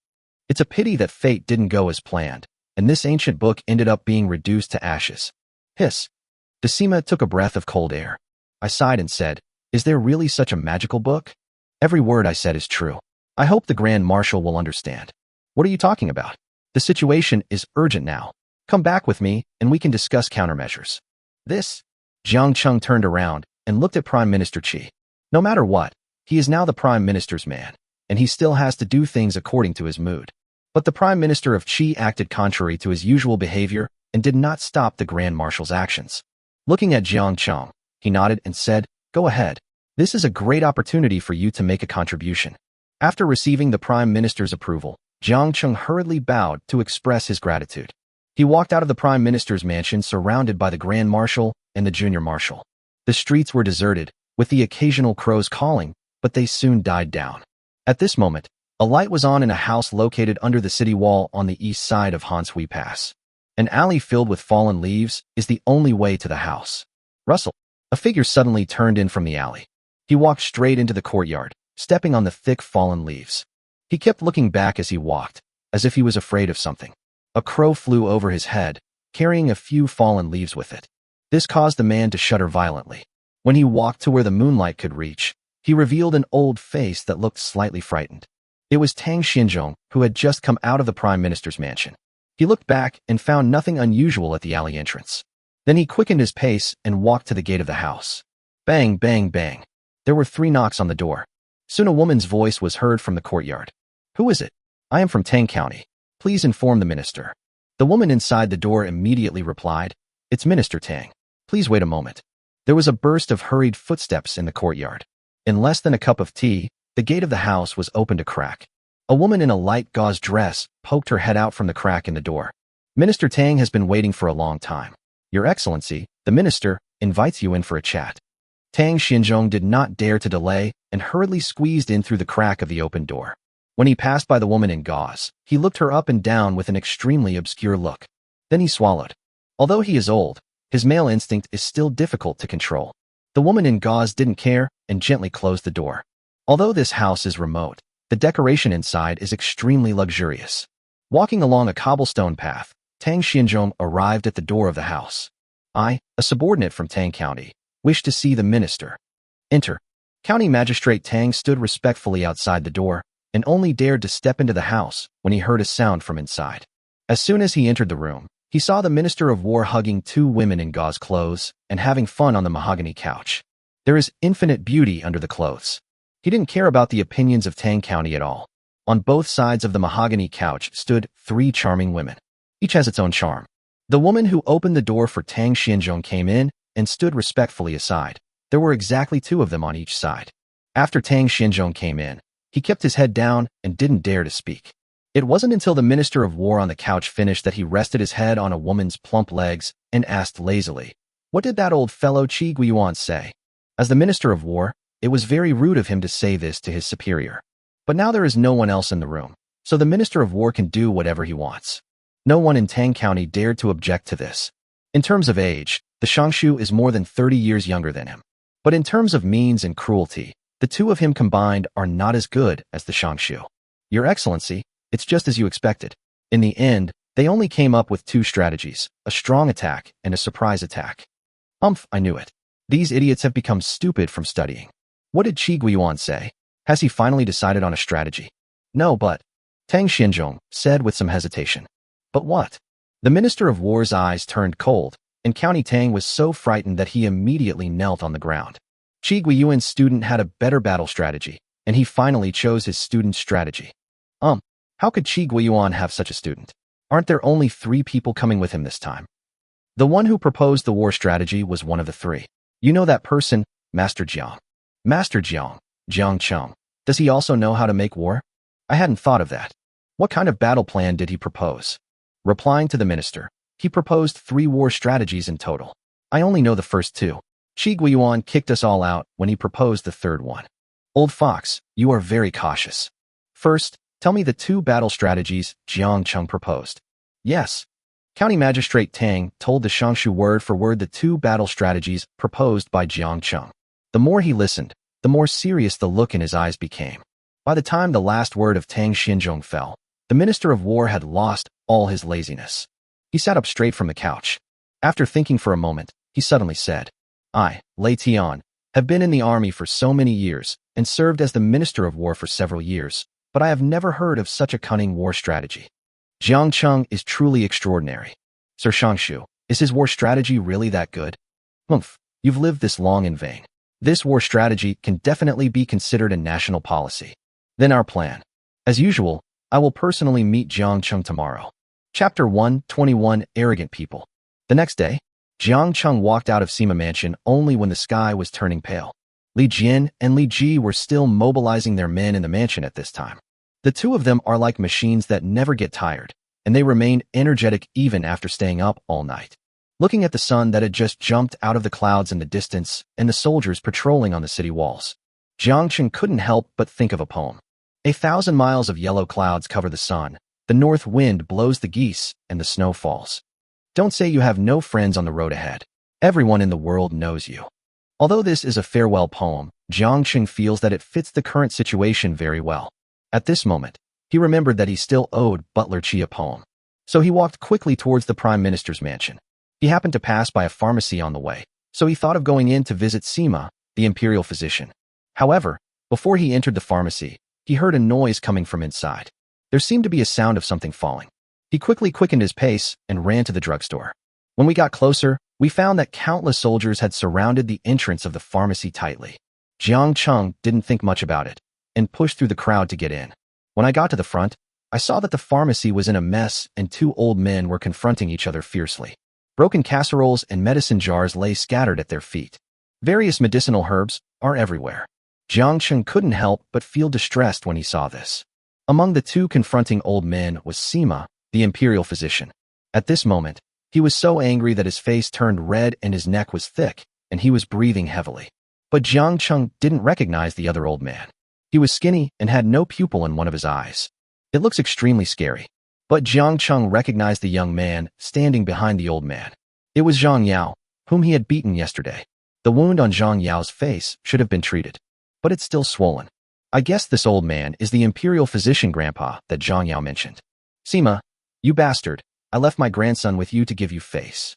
It's a pity that fate didn't go as planned, and this ancient book ended up being reduced to ashes. Hiss. Decima took a breath of cold air. I sighed and said, Is there really such a magical book? Every word I said is true. I hope the Grand Marshal will understand. What are you talking about? The situation is urgent now. Come back with me, and we can discuss countermeasures. Jiang Cheng turned around and looked at Prime Minister Qi. No matter what, he is now the Prime Minister's man, and he still has to do things according to his mood. But the Prime Minister of Qi acted contrary to his usual behavior and did not stop the Grand Marshal's actions. Looking at Jiang Cheng, he nodded and said, Go ahead. This is a great opportunity for you to make a contribution. After receiving the Prime Minister's approval, Jiang Cheng hurriedly bowed to express his gratitude. He walked out of the Prime Minister's mansion surrounded by the Grand Marshal and the Junior Marshal. The streets were deserted, with the occasional crows calling, but they soon died down. At this moment, a light was on in a house located under the city wall on the east side of Hanshui Pass. An alley filled with fallen leaves is the only way to the house. Rustle. A figure suddenly turned in from the alley. He walked straight into the courtyard, stepping on the thick fallen leaves. He kept looking back as he walked, as if he was afraid of something. A crow flew over his head, carrying a few fallen leaves with it. This caused the man to shudder violently. When he walked to where the moonlight could reach, he revealed an old face that looked slightly frightened. It was Tang Xinzhong, who had just come out of the Prime Minister's mansion. He looked back and found nothing unusual at the alley entrance. Then he quickened his pace and walked to the gate of the house. Bang, bang, bang. There were 3 knocks on the door. Soon a woman's voice was heard from the courtyard. Who is it? I am from Tang County. Please inform the minister. The woman inside the door immediately replied, It's Minister Tang. Please wait a moment. There was a burst of hurried footsteps in the courtyard. In less than a cup of tea, the gate of the house was opened a crack. A woman in a light gauze dress poked her head out from the crack in the door. Minister Tang has been waiting for a long time. Your Excellency, the minister, invites you in for a chat. Tang Xinzhong did not dare to delay and hurriedly squeezed in through the crack of the open door. When he passed by the woman in gauze, he looked her up and down with an extremely obscure look. Then he swallowed. Although he is old, his male instinct is still difficult to control. The woman in gauze didn't care and gently closed the door. Although this house is remote, the decoration inside is extremely luxurious. Walking along a cobblestone path, Tang Xinzhong arrived at the door of the house. I, a subordinate from Tang County, wish to see the minister. Enter. County Magistrate Tang stood respectfully outside the door and only dared to step into the house when he heard a sound from inside. As soon as he entered the room, he saw the Minister of War hugging two women in gauze clothes and having fun on the mahogany couch. There is infinite beauty under the clothes. He didn't care about the opinions of Tang County at all. On both sides of the mahogany couch stood three charming women. Each has its own charm. The woman who opened the door for Tang Xinzhong came in and stood respectfully aside. There were exactly two of them on each side. After Tang Xinzhong came in, he kept his head down and didn't dare to speak. It wasn't until the Minister of War on the couch finished that he rested his head on a woman's plump legs and asked lazily, What did that old fellow Qi Guiyuan say? As the Minister of War, it was very rude of him to say this to his superior. But now there is no one else in the room, so the Minister of War can do whatever he wants. No one in Tang County dared to object to this. In terms of age, the Shangshu is more than 30 years younger than him. But in terms of means and cruelty, the two of him combined are not as good as the Shangshu. Your Excellency, it's just as you expected. In the end, they only came up with two strategies, a strong attack and a surprise attack. I knew it. These idiots have become stupid from studying. What did Qi Guiyuan say? Has he finally decided on a strategy? No, but Tang Xinzhong said with some hesitation. But what? The Minister of War's eyes turned cold, and County Tang was so frightened that he immediately knelt on the ground. Qi Guiyuan's student had a better battle strategy, and he finally chose his student's strategy. How could Qi Guiyuan have such a student? Aren't there only 3 people coming with him this time? The one who proposed the war strategy was one of the 3. You know that person, Master Jiang. Master Jiang, Jiang Cheng. Does he also know how to make war? I hadn't thought of that. What kind of battle plan did he propose? Replying to the minister, he proposed 3 war strategies in total. I only know the first 2. Qi Guiyuan kicked us all out when he proposed the 3rd one. Old fox, you are very cautious. First, tell me the 2 battle strategies Jiang Cheng proposed. Yes. County Magistrate Tang told the Shangshu word for word the 2 battle strategies proposed by Jiang Cheng. The more he listened, the more serious the look in his eyes became. By the time the last word of Tang Xinzhong fell, the Minister of War had lost all his laziness. He sat up straight from the couch. After thinking for a moment, he suddenly said, I, Lei Tian, have been in the army for so many years and served as the Minister of War for several years, but I have never heard of such a cunning war strategy. Jiang Cheng is truly extraordinary. Sir Shangshu, is his war strategy really that good? You've lived this long in vain. This war strategy can definitely be considered a national policy. Then our plan. As usual, I will personally meet Jiang Cheng tomorrow. Chapter 121 Arrogant People. The next day, Jiang Cheng walked out of Sima Mansion only when the sky was turning pale. Li Jin and Li Ji were still mobilizing their men in the mansion at this time. The two of them are like machines that never get tired, and they remained energetic even after staying up all night. Looking at the sun that had just jumped out of the clouds in the distance and the soldiers patrolling on the city walls, Jiang Cheng couldn't help but think of a poem. 1,000 miles of yellow clouds cover the sun, the north wind blows the geese, and the snow falls. Don't say you have no friends on the road ahead. Everyone in the world knows you. Although this is a farewell poem, Jiang Cheng feels that it fits the current situation very well. At this moment, he remembered that he still owed Butler Qi a poem. So he walked quickly towards the Prime Minister's mansion. He happened to pass by a pharmacy on the way, so he thought of going in to visit Sima, the imperial physician. However, before he entered the pharmacy, he heard a noise coming from inside. There seemed to be a sound of something falling. He quickly quickened his pace and ran to the drugstore. When we got closer, we found that countless soldiers had surrounded the entrance of the pharmacy tightly. Jiang Cheng didn't think much about it. and pushed through the crowd to get in. When I got to the front, I saw that the pharmacy was in a mess and two old men were confronting each other fiercely. Broken casseroles and medicine jars lay scattered at their feet. Various medicinal herbs are everywhere. Jiang Cheng couldn't help but feel distressed when he saw this. Among the two confronting old men was Sima, the imperial physician. At this moment, he was so angry that his face turned red and his neck was thick, and he was breathing heavily. But Jiang Cheng didn't recognize the other old man. He was skinny and had no pupil in one of his eyes. It looks extremely scary. But Jiang Cheng recognized the young man standing behind the old man. It was Zhang Yao, whom he had beaten yesterday. The wound on Zhang Yao's face should have been treated, but it's still swollen. I guess this old man is the imperial physician grandpa that Zhang Yao mentioned. Sima, you bastard, I left my grandson with you to give you face.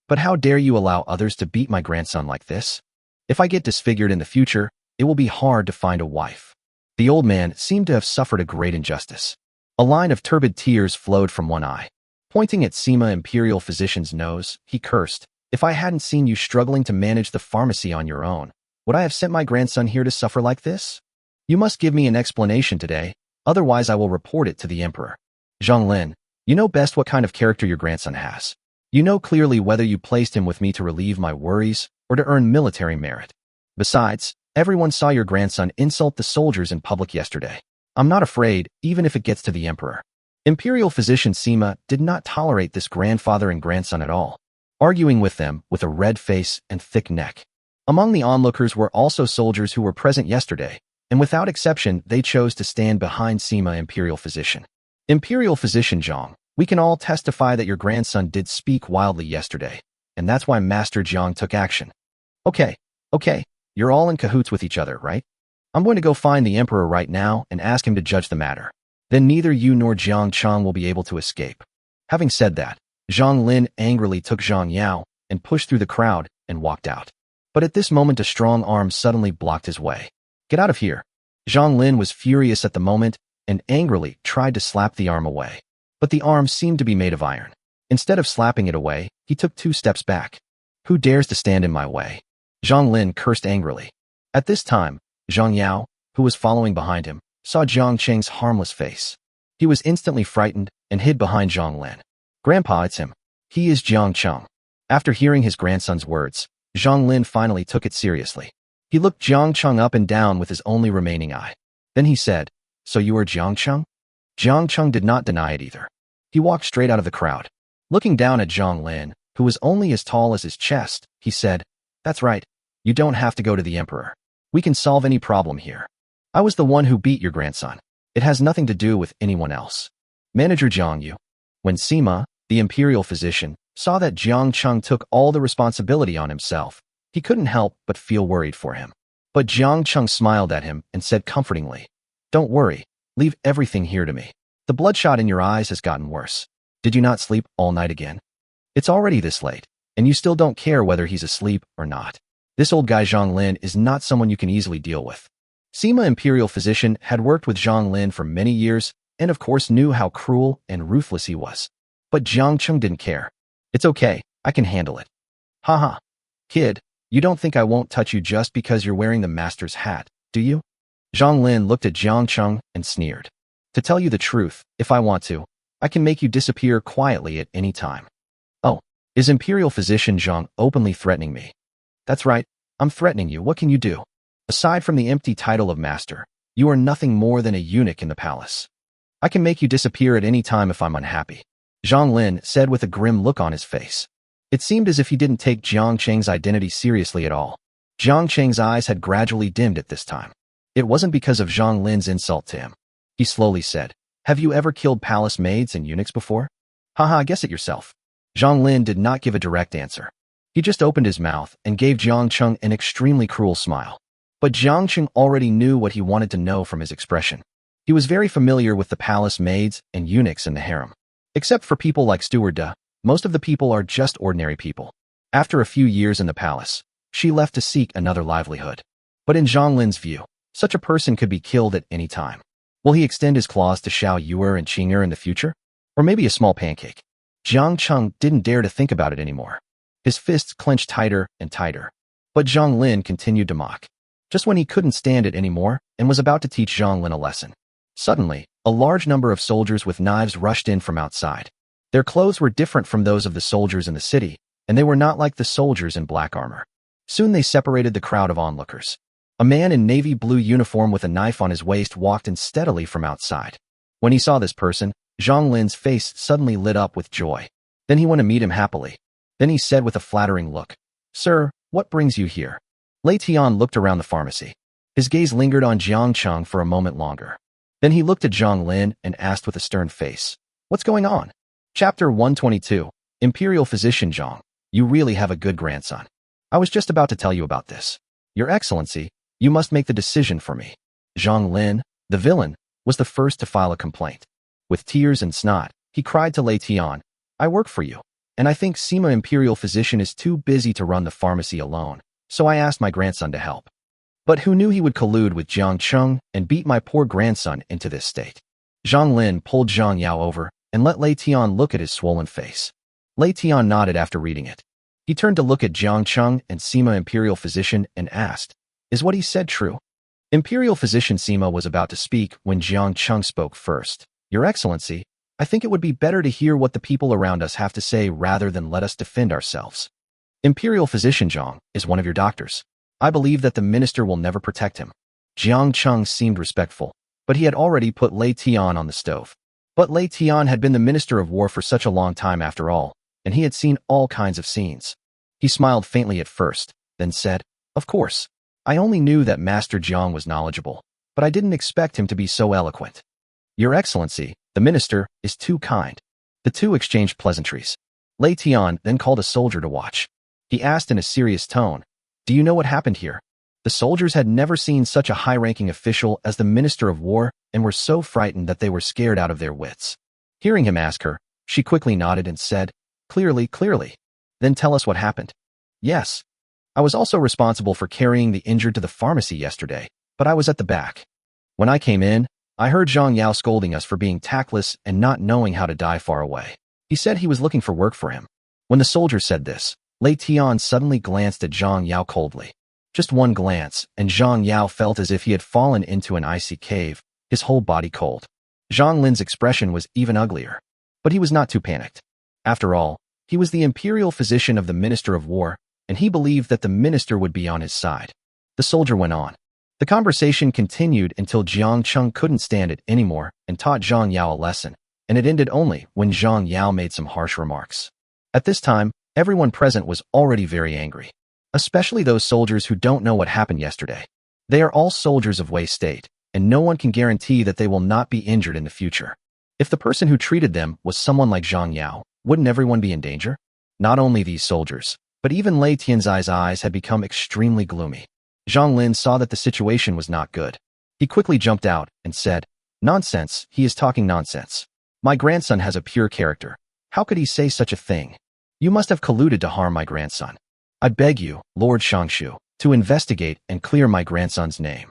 But how dare you allow others to beat my grandson like this? If I get disfigured in the future, it will be hard to find a wife. The old man seemed to have suffered a great injustice. A line of turbid tears flowed from one eye. Pointing at Sima imperial physician's nose, he cursed, if I hadn't seen you struggling to manage the pharmacy on your own, would I have sent my grandson here to suffer like this? You must give me an explanation today, otherwise I will report it to the emperor. Zhang Lin, you know best what kind of character your grandson has. You know clearly whether you placed him with me to relieve my worries or to earn military merit. Besides, everyone saw your grandson insult the soldiers in public yesterday. I'm not afraid, even if it gets to the emperor. Imperial physician Sima did not tolerate this grandfather and grandson at all, arguing with them with a red face and thick neck. Among the onlookers were also soldiers who were present yesterday, and without exception, they chose to stand behind Sima imperial physician. Imperial physician Zhang, we can all testify that your grandson did speak wildly yesterday, and that's why Master Jiang took action. Okay, you're all in cahoots with each other, right? I'm going to go find the emperor right now and ask him to judge the matter. Then neither you nor Jiang Cheng will be able to escape. Having said that, Zhang Lin angrily took Zhang Yao and pushed through the crowd and walked out. But at this moment a strong arm suddenly blocked his way. Get out of here. Zhang Lin was furious at the moment and angrily tried to slap the arm away. But the arm seemed to be made of iron. Instead of slapping it away, he took 2 steps back. Who dares to stand in my way? Zhang Lin cursed angrily. At this time, Zhang Yao, who was following behind him, saw Jiang Cheng's harmless face. He was instantly frightened and hid behind Zhang Lin. Grandpa, it's him. He is Jiang Cheng. After hearing his grandson's words, Zhang Lin finally took it seriously. He looked Jiang Cheng up and down with his only remaining eye. Then he said, so you are Jiang Cheng? Jiang Cheng did not deny it either. He walked straight out of the crowd. Looking down at Zhang Lin, who was only as tall as his chest, he said, that's right. You don't have to go to the emperor. We can solve any problem here. I was the one who beat your grandson. It has nothing to do with anyone else. Manager Jiang Yu. When Sima, the imperial physician, saw that Jiang Cheng took all the responsibility on himself, he couldn't help but feel worried for him. But Jiang Cheng smiled at him and said comfortingly, don't worry, leave everything here to me. The bloodshot in your eyes has gotten worse. Did you not sleep all night again? It's already this late, and you still don't care whether he's asleep or not. This old guy Zhang Lin is not someone you can easily deal with. Sima imperial physician had worked with Zhang Lin for many years and of course knew how cruel and ruthless he was. But Jiang Cheng didn't care. It's okay, I can handle it. Haha. Kid, you don't think I won't touch you just because you're wearing the master's hat, do you? Zhang Lin looked at Jiang Cheng and sneered. To tell you the truth, if I want to, I can make you disappear quietly at any time. Oh, is imperial physician Zhang openly threatening me? That's right, I'm threatening you. What can you do? Aside from the empty title of master, you are nothing more than a eunuch in the palace. I can make you disappear at any time if I'm unhappy. Zhang Lin said with a grim look on his face. It seemed as if he didn't take Jiang Cheng's identity seriously at all. Jiang Cheng's eyes had gradually dimmed at this time. It wasn't because of Zhang Lin's insult to him. He slowly said, have you ever killed palace maids and eunuchs before? Haha, guess it yourself. Zhang Lin did not give a direct answer. He just opened his mouth and gave Jiang Cheng an extremely cruel smile. But Jiang Cheng already knew what he wanted to know from his expression. He was very familiar with the palace maids and eunuchs in the harem. Except for people like Steward Da, most of the people are just ordinary people. After a few years in the palace, she left to seek another livelihood. But in Zhang Lin's view, such a person could be killed at any time. Will he extend his claws to Xiao Yuer and Qing'er in the future? Or maybe a small pancake? Jiang Cheng didn't dare to think about it anymore. His fists clenched tighter and tighter. But Zhang Lin continued to mock. just when he couldn't stand it anymore and was about to teach Zhang Lin a lesson. Suddenly, a large number of soldiers with knives rushed in from outside. Their clothes were different from those of the soldiers in the city, and they were not like the soldiers in black armor. Soon they separated the crowd of onlookers. A man in navy blue uniform with a knife on his waist walked in steadily from outside. When he saw this person, Zhang Lin's face suddenly lit up with joy. Then he went to meet him happily. Then he said with a flattering look, "Sir, what brings you here?" Lei Tian looked around the pharmacy. His gaze lingered on Jiang Cheng for a moment longer. Then he looked at Zhang Lin and asked with a stern face, "What's going on?" Chapter 122, Imperial Physician Zhang, you really have a good grandson. I was just about to tell you about this. Your Excellency, you must make the decision for me. Zhang Lin, the villain, was the first to file a complaint. With tears and snot, he cried to Lei Tian, "I work for you, and I think Sima Imperial Physician is too busy to run the pharmacy alone, so I asked my grandson to help. But who knew he would collude with Jiang Cheng and beat my poor grandson into this state?" Zhang Lin pulled Zhang Yao over and let Lei Tian look at his swollen face. Lei Tian nodded after reading it. He turned to look at Jiang Cheng and Sima Imperial Physician and asked, "Is what he said true?" Imperial Physician Sima was about to speak when Jiang Cheng spoke first. "Your Excellency, I think it would be better to hear what the people around us have to say rather than let us defend ourselves. Imperial Physician Zhang is one of your doctors. I believe that the minister will never protect him." Jiang Cheng seemed respectful, but he had already put Lei Tian on the stove. But Lei Tian had been the Minister of War for such a long time after all, and he had seen all kinds of scenes. He smiled faintly at first, then said, "Of course. I only knew that Master Jiang was knowledgeable, but I didn't expect him to be so eloquent. Your Excellency, the minister, is too kind." The two exchanged pleasantries. Lei Tian then called a soldier to watch. He asked in a serious tone, "Do you know what happened here?" The soldiers had never seen such a high-ranking official as the Minister of War and were so frightened that they were scared out of their wits. Hearing him ask her, she quickly nodded and said, Clearly. Then tell us what happened." "Yes. I was also responsible for carrying the injured to the pharmacy yesterday, but I was at the back. When I came in, I heard Zhang Yao scolding us for being tactless and not knowing how to die far away. He said he was looking for work for him." When the soldier said this, Lei Tian suddenly glanced at Zhang Yao coldly. Just one glance, and Zhang Yao felt as if he had fallen into an icy cave, his whole body cold. Zhang Lin's expression was even uglier. But he was not too panicked. After all, he was the imperial physician of the Minister of War, and he believed that the minister would be on his side. The soldier went on. The conversation continued until Jiang Cheng couldn't stand it anymore and taught Zhang Yao a lesson, and it ended only when Zhang Yao made some harsh remarks. At this time, everyone present was already very angry, especially those soldiers who don't know what happened yesterday. They are all soldiers of Wei State, and no one can guarantee that they will not be injured in the future. If the person who treated them was someone like Zhang Yao, wouldn't everyone be in danger? Not only these soldiers, but even Lei Tianzai's eyes had become extremely gloomy. Zhang Lin saw that the situation was not good. He quickly jumped out and said, "Nonsense, he is talking nonsense. My grandson has a pure character. How could he say such a thing? You must have colluded to harm my grandson. I beg you, Lord Shangshu, to investigate and clear my grandson's name."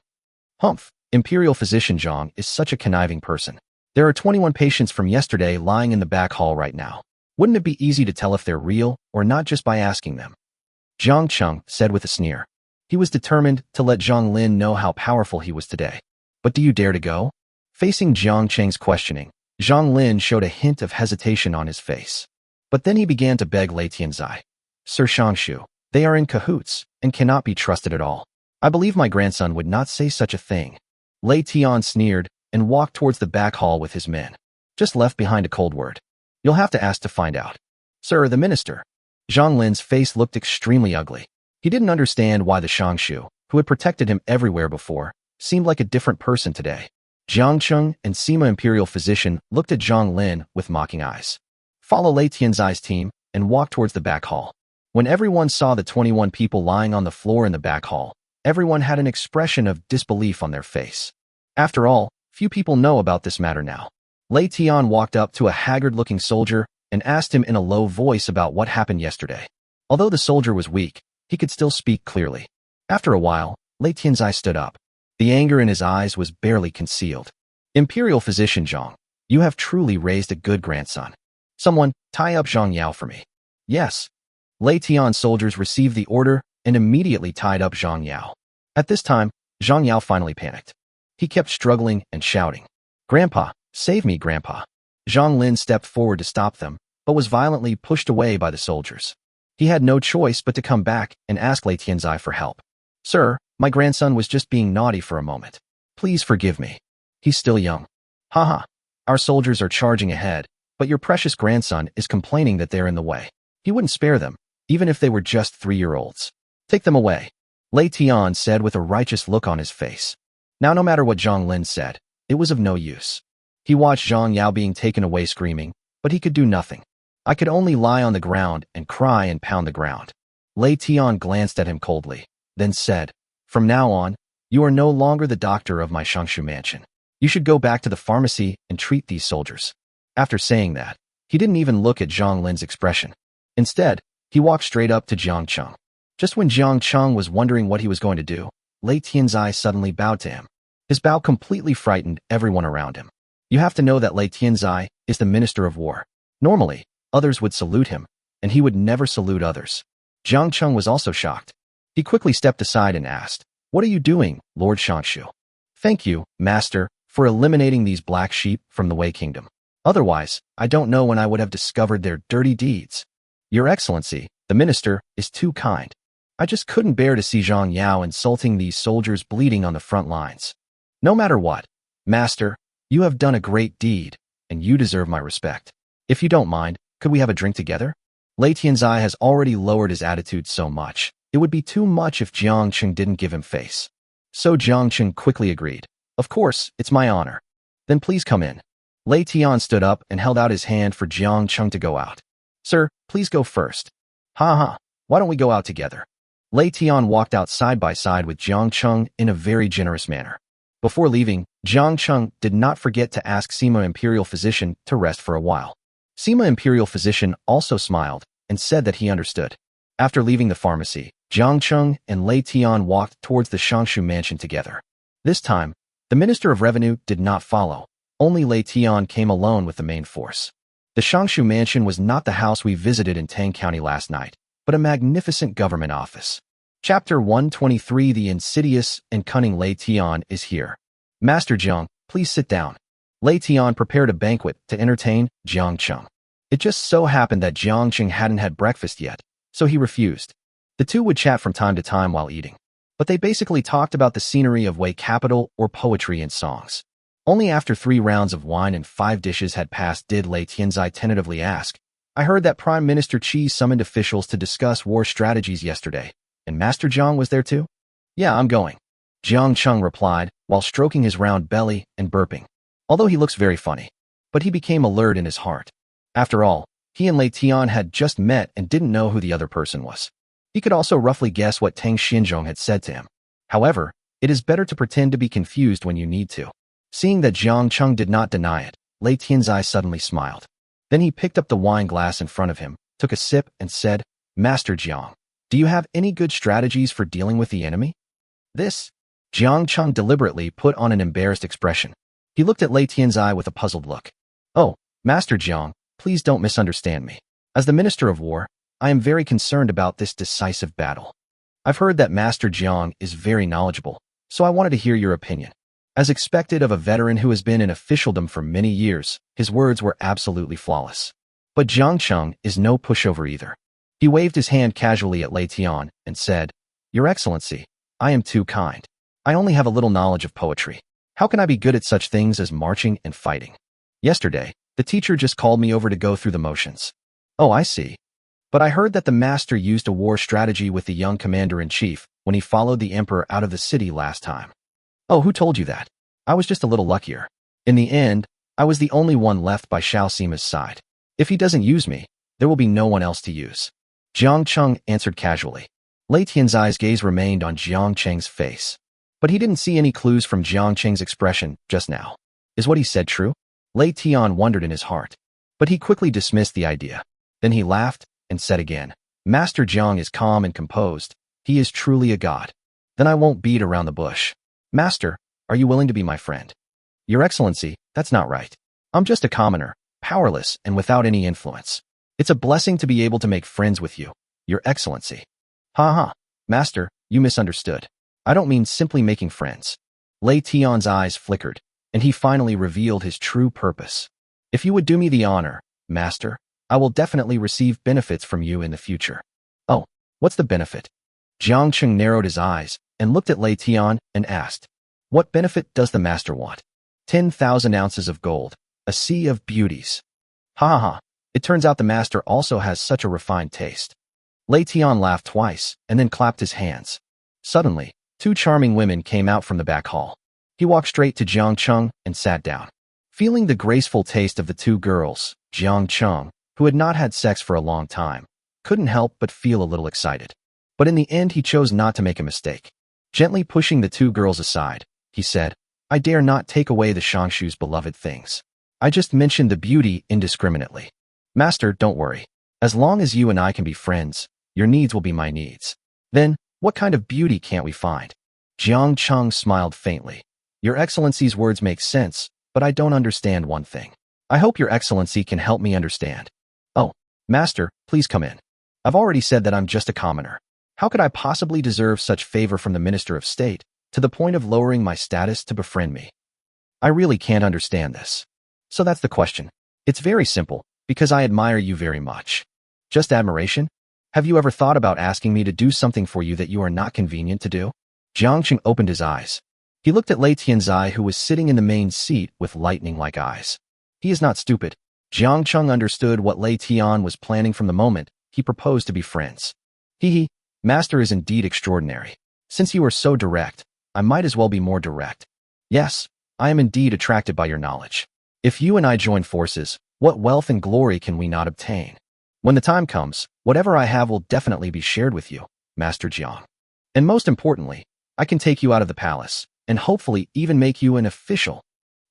Humph, Imperial Physician Zhang is such a conniving person. There are 21 patients from yesterday lying in the back hall right now. Wouldn't it be easy to tell if they're real or not just by asking them? Jiang Cheng said with a sneer. He was determined to let Zhang Lin know how powerful he was today. "But do you dare to go?" Facing Jiang Cheng's questioning, Zhang Lin showed a hint of hesitation on his face. But then he began to beg Lei Tianzai. "Sir Shangshu, they are in cahoots and cannot be trusted at all. I believe my grandson would not say such a thing." Lei Tian sneered and walked towards the back hall with his men. Just left behind a cold word. "You'll have to ask to find out." "Sir, the minister." Zhang Lin's face looked extremely ugly. He didn't understand why the Shangshu, who had protected him everywhere before, seemed like a different person today. Jiang Cheng and Sima Imperial Physician looked at Zhang Lin with mocking eyes. Follow Lei Tianzai's team and walk towards the back hall. When everyone saw the 21 people lying on the floor in the back hall, everyone had an expression of disbelief on their face. After all, few people know about this matter now. Lei Tian walked up to a haggard-looking soldier and asked him in a low voice about what happened yesterday. Although the soldier was weak, he could still speak clearly. After a while, Lei Tianzai stood up. The anger in his eyes was barely concealed. "Imperial Physician Zhang, you have truly raised a good grandson. Someone, tie up Zhang Yao for me." "Yes." Lei Tian's soldiers received the order and immediately tied up Zhang Yao. At this time, Zhang Yao finally panicked. He kept struggling and shouting, "Grandpa, save me, Grandpa." Zhang Lin stepped forward to stop them, but was violently pushed away by the soldiers. He had no choice but to come back and ask Lei Tianzai for help. "Sir, my grandson was just being naughty for a moment. Please forgive me. He's still young." "Haha, our soldiers are charging ahead, but your precious grandson is complaining that they're in the way. He wouldn't spare them, even if they were just 3-year-olds. Take them away," Lei Tian said with a righteous look on his face. Now, no matter what Zhang Lin said, it was of no use. He watched Zhang Yao being taken away screaming, but he could do nothing. "I could only lie on the ground and cry and pound the ground." Lei Tian glanced at him coldly, then said, "From now on, you are no longer the doctor of my Shangshu mansion. You should go back to the pharmacy and treat these soldiers." After saying that, he didn't even look at Zhang Lin's expression. Instead, he walked straight up to Jiang Cheng. Just when Jiang Cheng was wondering what he was going to do, Lei Tianzai suddenly bowed to him. His bow completely frightened everyone around him. You have to know that Lei Tianzai is the Minister of War. Normally, others would salute him, and he would never salute others. Jiang Cheng was also shocked. He quickly stepped aside and asked, "What are you doing, Lord Shangshu?" "Thank you, Master, for eliminating these black sheep from the Wei Kingdom. Otherwise, I don't know when I would have discovered their dirty deeds. Your Excellency, the Minister, is too kind. I just couldn't bear to see Zhang Yao insulting these soldiers bleeding on the front lines. No matter what, Master, you have done a great deed, and you deserve my respect. If you don't mind, could we have a drink together?" Lei Tianzai has already lowered his attitude so much, it would be too much if Jiang Cheng didn't give him face. So Jiang Cheng quickly agreed. "Of course, it's my honor." "Then please come in." Lei Tian stood up and held out his hand for Jiang Cheng to go out. "Sir, please go first." "Ha, why don't we go out together?" Lei Tian walked out side by side with Jiang Cheng in a very generous manner. Before leaving, Jiang Cheng did not forget to ask Sima Imperial Physician to rest for a while. Sima Imperial Physician also smiled and said that he understood. After leaving the pharmacy, Jiang Cheng and Lei Tian walked towards the Shangshu mansion together. This time, the Minister of Revenue did not follow. Only Lei Tian came alone with the main force. The Shangshu mansion was not the house we visited in Tang County last night, but a magnificent government office. Chapter 123. The insidious and cunning Lei Tian is here. "Master Jiang, please sit down." Lei Tian prepared a banquet to entertain Jiang Cheng. It just so happened that Jiang Cheng hadn't had breakfast yet, so he refused. The two would chat from time to time while eating, but they basically talked about the scenery of Wei capital or poetry and songs. Only after 3 rounds of wine and 5 dishes had passed did Lei Tianzai tentatively ask, "I heard that Prime Minister Qi summoned officials to discuss war strategies yesterday, and Master Jiang was there too?" "Yeah, I'm going," Jiang Cheng replied, while stroking his round belly and burping. Although he looks very funny, but he became alert in his heart. After all, he and Lei Tian had just met and didn't know who the other person was. He could also roughly guess what Tang Xinzhong had said to him. However, it is better to pretend to be confused when you need to. Seeing that Jiang Cheng did not deny it, Lei Tianzai suddenly smiled. Then he picked up the wine glass in front of him, took a sip, and said, "Master Jiang, do you have any good strategies for dealing with the enemy?" "This?" Jiang Cheng deliberately put on an embarrassed expression. He looked at Lei Tianzai with a puzzled look. "Oh, Master Jiang, please don't misunderstand me. As the Minister of War, I am very concerned about this decisive battle. I've heard that Master Jiang is very knowledgeable, so I wanted to hear your opinion." As expected of a veteran who has been in officialdom for many years, his words were absolutely flawless. But Jiang Cheng is no pushover either. He waved his hand casually at Lei Tian and said, "Your Excellency, I am too kind. I only have a little knowledge of poetry. How can I be good at such things as marching and fighting? Yesterday, the teacher just called me over to go through the motions." "Oh, I see. But I heard that the master used a war strategy with the young commander-in-chief when he followed the emperor out of the city last time." "Oh, who told you that? I was just a little luckier. In the end, I was the only one left by Shao Sima's side. If he doesn't use me, there will be no one else to use." Jiang Cheng answered casually. Lei Tianzai's gaze remained on Jiang Cheng's face. But he didn't see any clues from Jiang Cheng's expression just now. Is what he said true? Lei Tian wondered in his heart. But he quickly dismissed the idea. Then he laughed and said again, "Master Jiang is calm and composed. He is truly a god. Then I won't beat around the bush. Master, are you willing to be my friend?" "Your Excellency, that's not right. I'm just a commoner, powerless and without any influence. It's a blessing to be able to make friends with you, Your Excellency." "Ha, Master, you misunderstood. I don't mean simply making friends. Lei Tian's eyes flickered, and he finally revealed his true purpose. If you would do me the honor, Master, I will definitely receive benefits from you in the future. Oh, what's the benefit? Jiang Cheng narrowed his eyes and looked at Lei Tian and asked, what benefit does the Master want? 10,000 ounces of gold, a sea of beauties. Ha ha ha, it turns out the Master also has such a refined taste. Lei Tian laughed twice and then clapped his hands. Suddenly, two charming women came out from the back hall. He walked straight to Jiang Cheng and sat down. Feeling the graceful taste of the two girls, Jiang Cheng, who had not had sex for a long time, couldn't help but feel a little excited. But in the end he chose not to make a mistake. Gently pushing the two girls aside, he said, I dare not take away the Shangshu's beloved things. I just mentioned the beauty indiscriminately. Master, don't worry. As long as you and I can be friends, your needs will be my needs. Then, what kind of beauty can't we find? Jiang Cheng smiled faintly. Your Excellency's words make sense, but I don't understand one thing. I hope Your Excellency can help me understand. Oh, Master, please come in. I've already said that I'm just a commoner. How could I possibly deserve such favor from the Minister of State, to the point of lowering my status to befriend me? I really can't understand this. So that's the question. It's very simple, because I admire you very much. Just admiration? Have you ever thought about asking me to do something for you that you are not convenient to do? Jiang Cheng opened his eyes. He looked at Lei Tianzai, who was sitting in the main seat with lightning-like eyes. He is not stupid. Jiang Cheng understood what Lei Tian was planning from the moment he proposed to be friends. Master is indeed extraordinary. Since you are so direct, I might as well be more direct. Yes, I am indeed attracted by your knowledge. If you and I join forces, what wealth and glory can we not obtain? When the time comes, whatever I have will definitely be shared with you, Master Jiang. And most importantly, I can take you out of the palace, and hopefully even make you an official.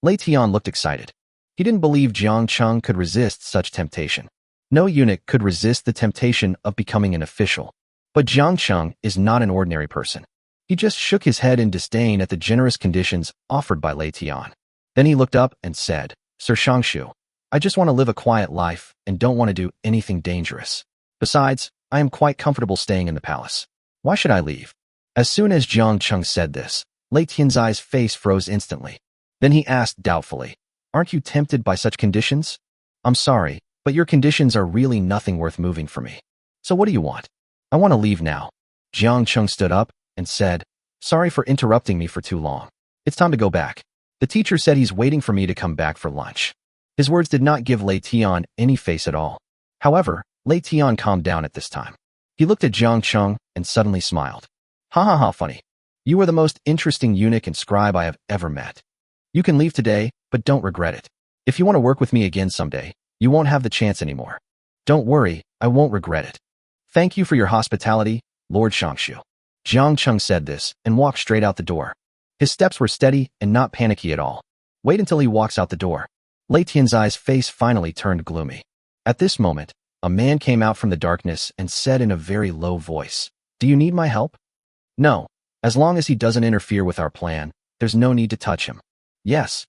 Lei Tian looked excited. He didn't believe Jiang Cheng could resist such temptation. No eunuch could resist the temptation of becoming an official. But Jiang Cheng is not an ordinary person. He just shook his head in disdain at the generous conditions offered by Lei Tian. Then he looked up and said, Sir Shangshu, I just want to live a quiet life and don't want to do anything dangerous. Besides, I am quite comfortable staying in the palace. Why should I leave? As soon as Jiang Cheng said this, Lei Tianzai's face froze instantly. Then he asked doubtfully, Aren't you tempted by such conditions? I'm sorry, but your conditions are really nothing worth moving for me. So what do you want? I want to leave now. Jiang Cheng stood up and said, Sorry for interrupting me for too long. It's time to go back. The teacher said he's waiting for me to come back for lunch. His words did not give Lei Tian any face at all. However, Lei Tian calmed down at this time. He looked at Jiang Cheng and suddenly smiled. Ha ha ha, funny. You are the most interesting eunuch and scribe I have ever met. You can leave today, but don't regret it. If you want to work with me again someday, you won't have the chance anymore. Don't worry, I won't regret it. Thank you for your hospitality, Lord Shangshu. Jiang Cheng said this and walked straight out the door. His steps were steady and not panicky at all. Wait until he walks out the door. Lei Tianzai's face finally turned gloomy. At this moment, a man came out from the darkness and said in a very low voice, Do you need my help? No. As long as he doesn't interfere with our plan, there's no need to touch him. Yes.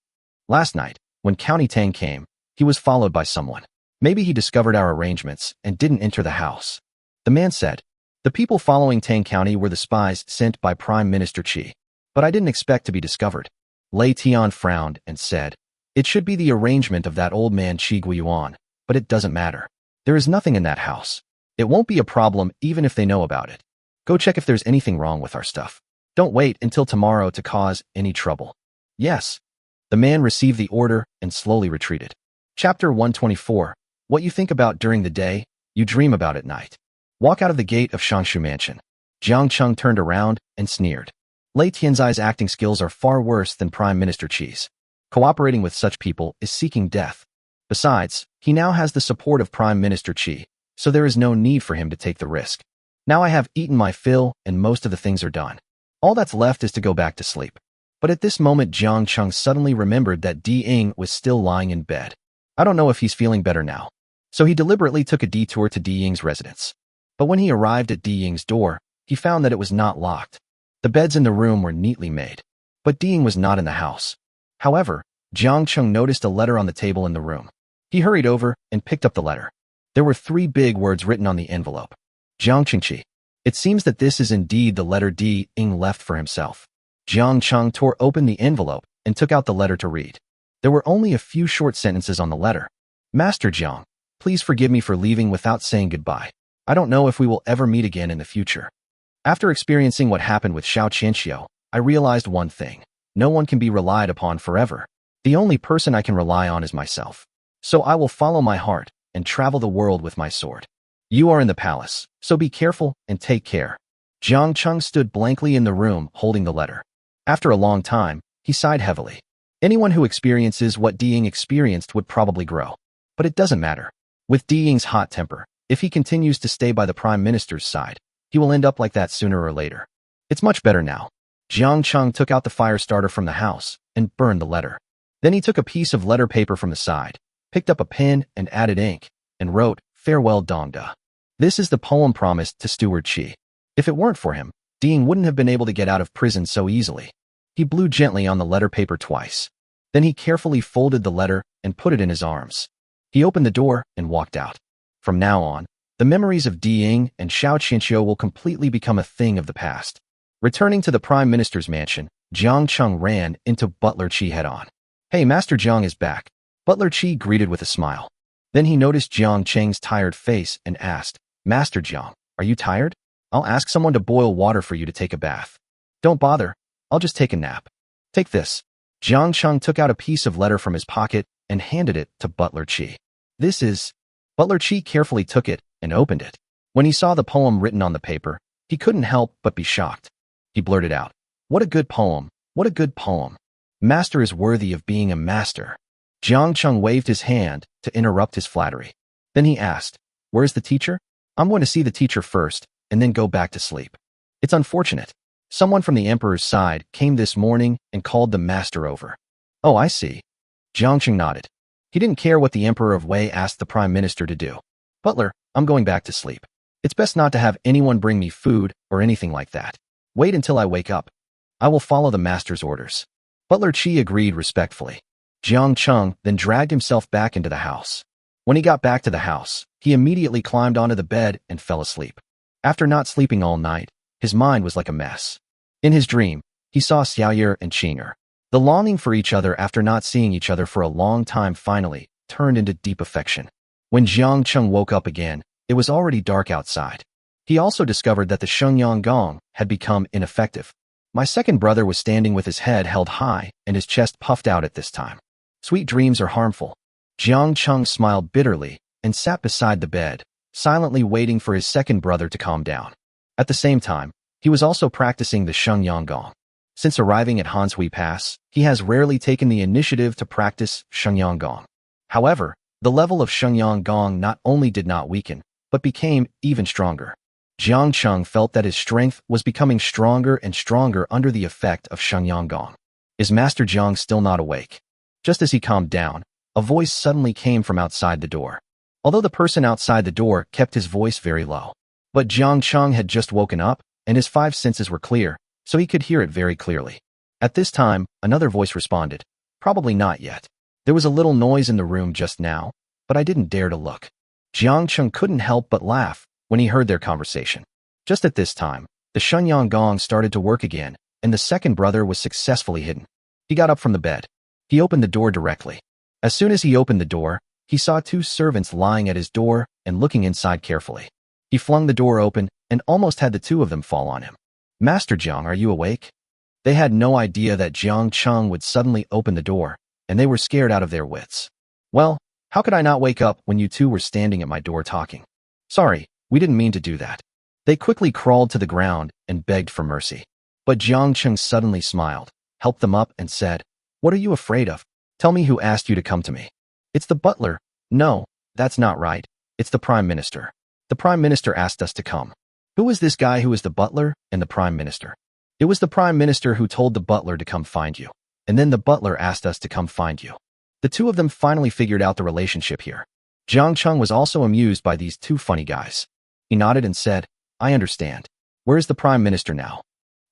Last night, when County Tang came, he was followed by someone. Maybe he discovered our arrangements and didn't enter the house. The man said, The people following Tang County were the spies sent by Prime Minister Qi. But I didn't expect to be discovered. Lei Tian frowned and said, It should be the arrangement of that old man Qi Guiyuan, but it doesn't matter. There is nothing in that house. It won't be a problem even if they know about it. Go check if there's anything wrong with our stuff. Don't wait until tomorrow to cause any trouble. Yes. The man received the order and slowly retreated. Chapter 124. What you think about during the day, you dream about at night. Walk out of the gate of Shangshu Mansion. Jiang Cheng turned around and sneered. Lei Tianzai's acting skills are far worse than Prime Minister Qi's. Cooperating with such people is seeking death. Besides, he now has the support of Prime Minister Qi, so there is no need for him to take the risk. Now I have eaten my fill and most of the things are done. All that's left is to go back to sleep. But at this moment Jiang Cheng suddenly remembered that Di Ying was still lying in bed. I don't know if he's feeling better now. So he deliberately took a detour to Di Ying's residence. But when he arrived at Di Ying's door, he found that it was not locked. The beds in the room were neatly made. But Di Ying was not in the house. However, Jiang Cheng noticed a letter on the table in the room. He hurried over and picked up the letter. There were 3 big words written on the envelope. Jiang Chengqi. It seems that this is indeed the letter Di-ing left for himself. Jiang Cheng tore open the envelope and took out the letter to read. There were only a few short sentences on the letter. Master Jiang, please forgive me for leaving without saying goodbye. I don't know if we will ever meet again in the future. After experiencing what happened with Xiao Qianxiu, I realized one thing. No one can be relied upon forever. The only person I can rely on is myself. So I will follow my heart and travel the world with my sword. You are in the palace, so be careful and take care. Jiang Cheng stood blankly in the room holding the letter. After a long time, he sighed heavily. Anyone who experiences what Di-ing experienced would probably grow. But it doesn't matter. With Di-ing's hot temper, if he continues to stay by the Prime Minister's side, he will end up like that sooner or later. It's much better now. Jiang Cheng took out the fire starter from the house and burned the letter. Then he took a piece of letter paper from the side, picked up a pen and added ink, and wrote, Farewell Dongda. This is the poem promised to Steward Qi. If it weren't for him, Di-ing wouldn't have been able to get out of prison so easily. He blew gently on the letter paper twice. Then he carefully folded the letter and put it in his arms. He opened the door and walked out. From now on, the memories of Di-ing and Xiao Qianxiu will completely become a thing of the past. Returning to the Prime Minister's mansion, Jiang Cheng ran into Butler Qi head-on. Hey, Master Jiang is back. Butler Qi greeted with a smile. Then he noticed Jiang Cheng's tired face and asked, Master Jiang, are you tired? I'll ask someone to boil water for you to take a bath. Don't bother. I'll just take a nap. Take this. Jiang Cheng took out a piece of letter from his pocket and handed it to Butler Qi. This is... Butler Qi carefully took it and opened it. When he saw the poem written on the paper, he couldn't help but be shocked. He blurted out, What a good poem, what a good poem. Master is worthy of being a master. Jiang Cheng waved his hand to interrupt his flattery. Then he asked, Where's the teacher? I'm going to see the teacher first and then go back to sleep. It's unfortunate. Someone from the emperor's side came this morning and called the master over. Oh, I see. Jiang Cheng nodded. He didn't care what the emperor of Wei asked the prime minister to do. Butler, I'm going back to sleep. It's best not to have anyone bring me food or anything like that. Wait until I wake up. I will follow the master's orders. Butler Qi agreed respectfully. Jiang Cheng then dragged himself back into the house. When he got back to the house, he immediately climbed onto the bed and fell asleep. After not sleeping all night, his mind was like a mess. In his dream, he saw Xiaoye and Qing'er. The longing for each other after not seeing each other for a long time finally turned into deep affection. When Jiang Cheng woke up again, it was already dark outside. He also discovered that the Shenyang Gong had become ineffective. My second brother was standing with his head held high and his chest puffed out at this time. Sweet dreams are harmful. Jiang Cheng smiled bitterly and sat beside the bed, silently waiting for his second brother to calm down. At the same time, he was also practicing the Shenyang Gong. Since arriving at Hanshui Pass, he has rarely taken the initiative to practice Shenyang Gong. However, the level of Shenyang Gong not only did not weaken, but became even stronger. Jiang Cheng felt that his strength was becoming stronger and stronger under the effect of Shenyang Gong. Is Master Jiang still not awake? Just as he calmed down, a voice suddenly came from outside the door. Although the person outside the door kept his voice very low. But Jiang Cheng had just woken up, and his five senses were clear, so he could hear it very clearly. At this time, another voice responded, Probably not yet. There was a little noise in the room just now, but I didn't dare to look. Jiang Cheng couldn't help but laugh when he heard their conversation. Just at this time, the Shenyang Gong started to work again, and the second brother was successfully hidden. He got up from the bed. He opened the door directly. As soon as he opened the door, he saw two servants lying at his door and looking inside carefully. He flung the door open and almost had the two of them fall on him. Master Jiang, are you awake? They had no idea that Jiang Cheng would suddenly open the door, and they were scared out of their wits. Well, how could I not wake up when you two were standing at my door talking? Sorry, we didn't mean to do that. They quickly crawled to the ground and begged for mercy. But Jiang Cheng suddenly smiled, helped them up and said, What are you afraid of? Tell me who asked you to come to me. It's the butler. No, that's not right. It's the Prime Minister. The Prime Minister asked us to come. Who is this guy who is the butler and the Prime Minister? It was the Prime Minister who told the butler to come find you. And then the butler asked us to come find you. The two of them finally figured out the relationship here. Jiang Cheng was also amused by these two funny guys. He nodded and said, I understand. Where is the Prime Minister now?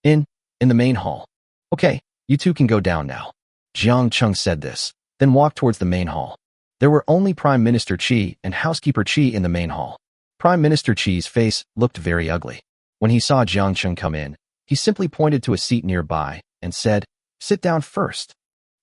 In the main hall. Okay, you two can go down now. Jiang Cheng said this, then walked towards the main hall. There were only Prime Minister Qi and Housekeeper Qi in the main hall. Prime Minister Qi's face looked very ugly. When he saw Jiang Cheng come in, he simply pointed to a seat nearby and said, "Sit down first."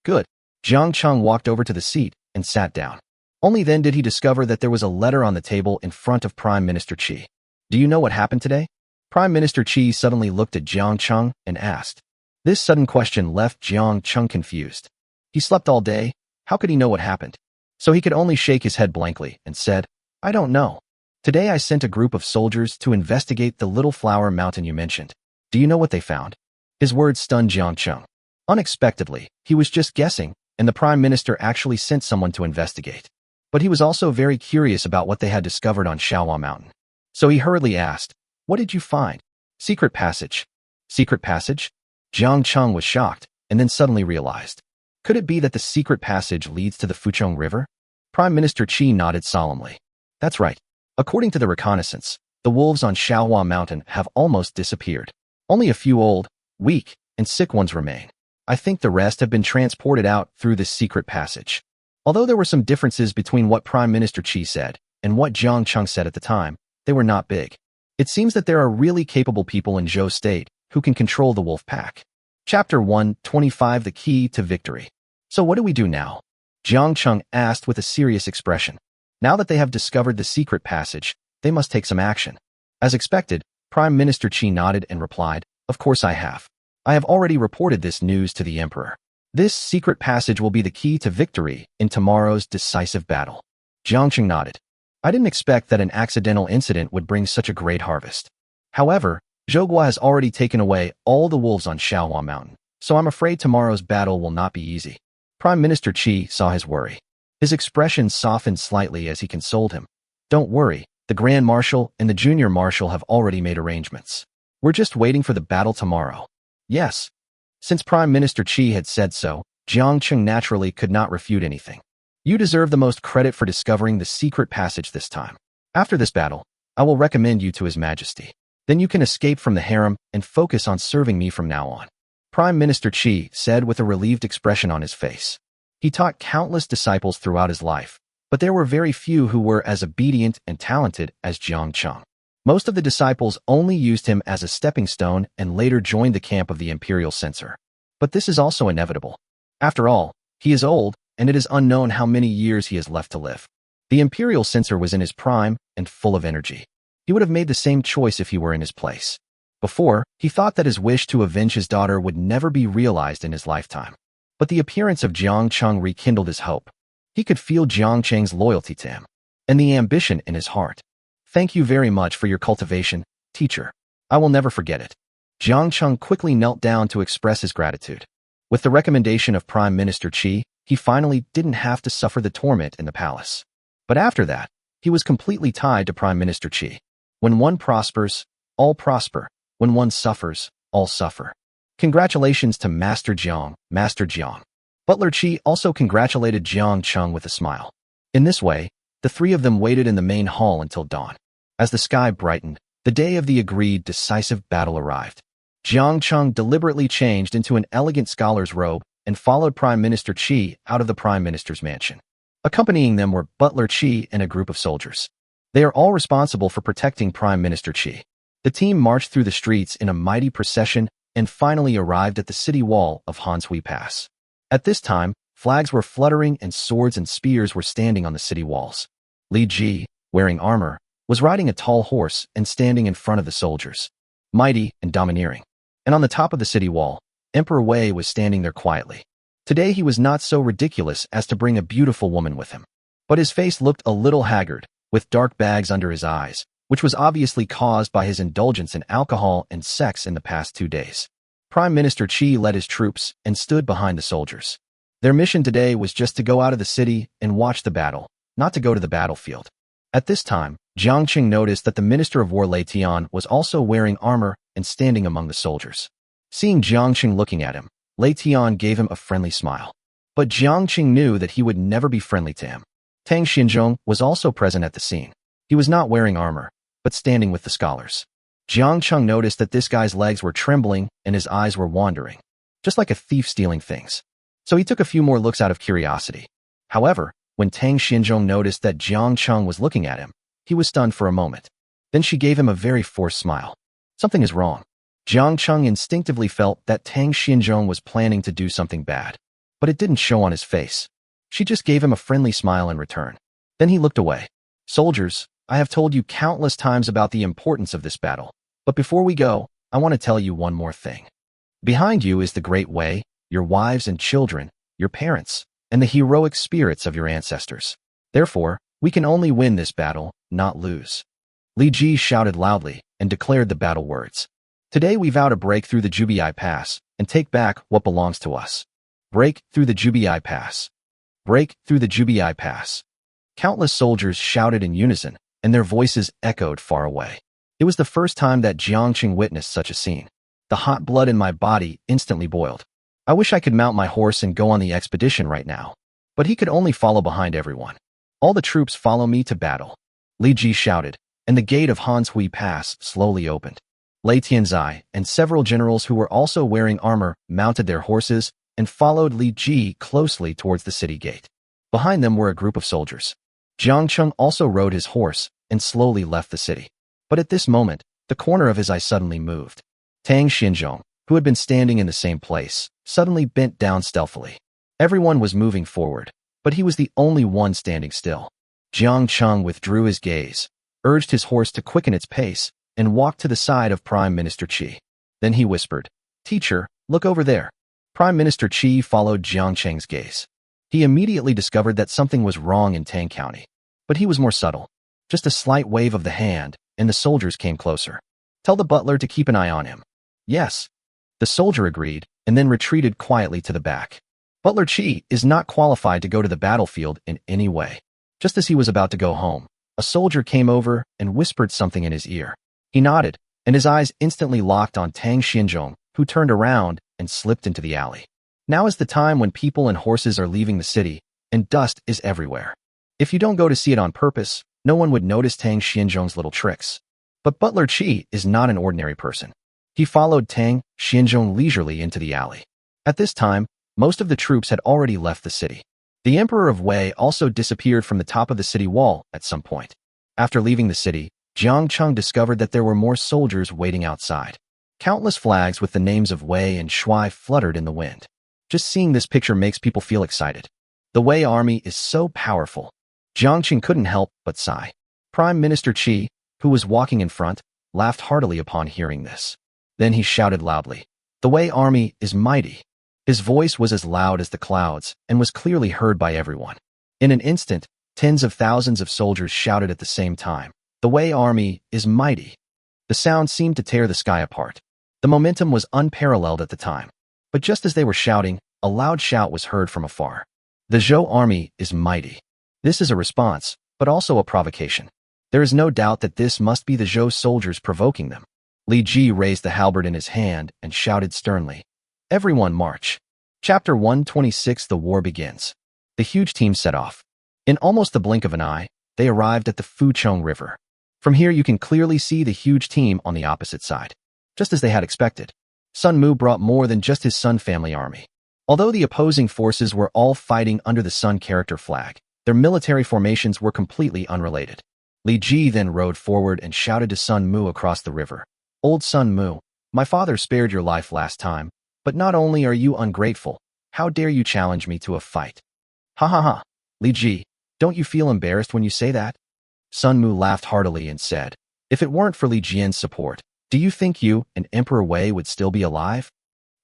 Good. Jiang Cheng walked over to the seat and sat down. Only then did he discover that there was a letter on the table in front of Prime Minister Qi. "Do you know what happened today?" Prime Minister Qi suddenly looked at Jiang Cheng and asked. This sudden question left Jiang Cheng confused. He slept all day. How could he know what happened? So he could only shake his head blankly and said, "I don't know. Today I sent a group of soldiers to investigate the Little Flower Mountain you mentioned. Do you know what they found?" His words stunned Jiang Cheng. Unexpectedly, he was just guessing, and the Prime Minister actually sent someone to investigate. But he was also very curious about what they had discovered on Shaohua Mountain. So he hurriedly asked, "What did you find?" "Secret passage." "Secret passage?" Jiang Cheng was shocked, and then suddenly realized. Could it be that the secret passage leads to the Fuchong River? Prime Minister Qi nodded solemnly. That's right. According to the reconnaissance, the wolves on Shaohua Mountain have almost disappeared. Only a few old, weak, and sick ones remain. I think the rest have been transported out through this secret passage. Although there were some differences between what Prime Minister Qi said and what Jiang Cheng said at the time, they were not big. It seems that there are really capable people in Zhou State who can control the wolf pack. Chapter 125 The Key to Victory. So what do we do now? Jiang Cheng asked with a serious expression. Now that they have discovered the secret passage, they must take some action. As expected, Prime Minister Qi nodded and replied, "Of course I have. I have already reported this news to the Emperor. This secret passage will be the key to victory in tomorrow's decisive battle." Jiang Cheng nodded. I didn't expect that an accidental incident would bring such a great harvest. However, Zhougua has already taken away all the wolves on Shaohua Mountain, so I'm afraid tomorrow's battle will not be easy. Prime Minister Qi saw his worry. His expression softened slightly as he consoled him. Don't worry, the Grand Marshal and the Junior Marshal have already made arrangements. We're just waiting for the battle tomorrow. Yes. Since Prime Minister Qi had said so, Jiang Cheng naturally could not refute anything. You deserve the most credit for discovering the secret passage this time. After this battle, I will recommend you to His Majesty. Then you can escape from the harem and focus on serving me from now on. Prime Minister Qi said with a relieved expression on his face. He taught countless disciples throughout his life, but there were very few who were as obedient and talented as Jiang Cheng. Most of the disciples only used him as a stepping stone and later joined the camp of the imperial censor. But this is also inevitable. After all, he is old, and it is unknown how many years he has left to live. The imperial censor was in his prime and full of energy. He would have made the same choice if he were in his place. Before, he thought that his wish to avenge his daughter would never be realized in his lifetime. But the appearance of Jiang Cheng rekindled his hope. He could feel Jiang Cheng's loyalty to him, and the ambition in his heart. Thank you very much for your cultivation, teacher. I will never forget it. Jiang Cheng quickly knelt down to express his gratitude. With the recommendation of Prime Minister Qi, he finally didn't have to suffer the torment in the palace. But after that, he was completely tied to Prime Minister Qi. When one prospers, all prosper. When one suffers, all suffer. Congratulations to Master Jiang, Master Jiang. Butler Qi also congratulated Jiang Cheng with a smile. In this way, the three of them waited in the main hall until dawn. As the sky brightened, the day of the agreed decisive battle arrived. Jiang Cheng deliberately changed into an elegant scholar's robe and followed Prime Minister Qi out of the Prime Minister's mansion. Accompanying them were Butler Qi and a group of soldiers. They are all responsible for protecting Prime Minister Qi. The team marched through the streets in a mighty procession and finally arrived at the city wall of Hanshui Pass. At this time, flags were fluttering and swords and spears were standing on the city walls. Li Ji, wearing armor, was riding a tall horse and standing in front of the soldiers, mighty and domineering. And on the top of the city wall, Emperor Wei was standing there quietly. Today he was not so ridiculous as to bring a beautiful woman with him. But his face looked a little haggard, with dark bags under his eyes, which was obviously caused by his indulgence in alcohol and sex in the past 2 days. Prime Minister Qi led his troops and stood behind the soldiers. Their mission today was just to go out of the city and watch the battle, not to go to the battlefield. At this time, Jiang Cheng noticed that the Minister of War Lei Tian was also wearing armor and standing among the soldiers. Seeing Jiang Cheng looking at him, Lei Tian gave him a friendly smile. But Jiang Cheng knew that he would never be friendly to him. Tang Xinzhong was also present at the scene. He was not wearing armor, but standing with the scholars. Jiang Cheng noticed that this guy's legs were trembling and his eyes were wandering, just like a thief stealing things. So he took a few more looks out of curiosity. However, when Tang Xinzhong noticed that Jiang Cheng was looking at him, he was stunned for a moment. Then she gave him a very forced smile. Something is wrong. Jiang Cheng instinctively felt that Tang Xianzhong was planning to do something bad, but it didn't show on his face. She just gave him a friendly smile in return. Then he looked away. Soldiers, I have told you countless times about the importance of this battle, but before we go, I want to tell you one more thing. Behind you is the Great Way, your wives and children, your parents, and the heroic spirits of your ancestors. Therefore, we can only win this battle, not lose. Li Ji shouted loudly and declared the battle words. Today we vow to break through the Jubiai Pass and take back what belongs to us. Break through the Jubiai Pass. Break through the Jubiai Pass. Countless soldiers shouted in unison, and their voices echoed far away. It was the first time that Jiang Cheng witnessed such a scene. The hot blood in my body instantly boiled. I wish I could mount my horse and go on the expedition right now. But he could only follow behind everyone. All the troops follow me to battle. Li Ji shouted, and the gate of Hanshui Pass slowly opened. Lei Tianzai and several generals who were also wearing armor mounted their horses and followed Li Ji closely towards the city gate. Behind them were a group of soldiers. Jiang Cheng also rode his horse and slowly left the city. But at this moment, the corner of his eye suddenly moved. Tang Xianzhong, who had been standing in the same place, suddenly bent down stealthily. Everyone was moving forward, but he was the only one standing still. Jiang Cheng withdrew his gaze, urged his horse to quicken its pace, and walked to the side of Prime Minister Qi. Then he whispered, "Teacher, look over there." Prime Minister Qi followed Jiang Cheng's gaze. He immediately discovered that something was wrong in Tang County. But he was more subtle. Just a slight wave of the hand, and the soldiers came closer. "Tell the butler to keep an eye on him." "Yes." The soldier agreed, and then retreated quietly to the back. Butler Qi is not qualified to go to the battlefield in any way. Just as he was about to go home, a soldier came over and whispered something in his ear. He nodded, and his eyes instantly locked on Tang Xianzhong, who turned around and slipped into the alley. Now is the time when people and horses are leaving the city, and dust is everywhere. If you don't go to see it on purpose, no one would notice Tang Xianzhong's little tricks. But Butler Qi is not an ordinary person. He followed Tang Xianzhong leisurely into the alley. At this time, most of the troops had already left the city. The Emperor of Wei also disappeared from the top of the city wall at some point. After leaving the city, Jiang Cheng discovered that there were more soldiers waiting outside. Countless flags with the names of Wei and Shui fluttered in the wind. Just seeing this picture makes people feel excited. The Wei army is so powerful. Jiang Cheng couldn't help but sigh. Prime Minister Qi, who was walking in front, laughed heartily upon hearing this. Then he shouted loudly, "The Wei army is mighty." His voice was as loud as the clouds and was clearly heard by everyone. In an instant, tens of thousands of soldiers shouted at the same time, "The Wei army is mighty." The sound seemed to tear the sky apart. The momentum was unparalleled at the time. But just as they were shouting, a loud shout was heard from afar. "The Zhou army is mighty." This is a response, but also a provocation. There is no doubt that this must be the Zhou soldiers provoking them. Li Ji raised the halberd in his hand and shouted sternly, "Everyone march." Chapter 126. The war begins. The huge team set off. In almost the blink of an eye, they arrived at the Fuchong River. From here you can clearly see the huge team on the opposite side. Just as they had expected, Sun Mu brought more than just his Sun family army. Although the opposing forces were all fighting under the Sun character flag, their military formations were completely unrelated. Li Ji then rode forward and shouted to Sun Mu across the river, "Old Sun Mu, my father spared your life last time, but not only are you ungrateful, how dare you challenge me to a fight?" "Ha ha ha, Li Ji, don't you feel embarrassed when you say that?" Sun Mu laughed heartily and said, "If it weren't for Li Jian's support, do you think you and Emperor Wei would still be alive?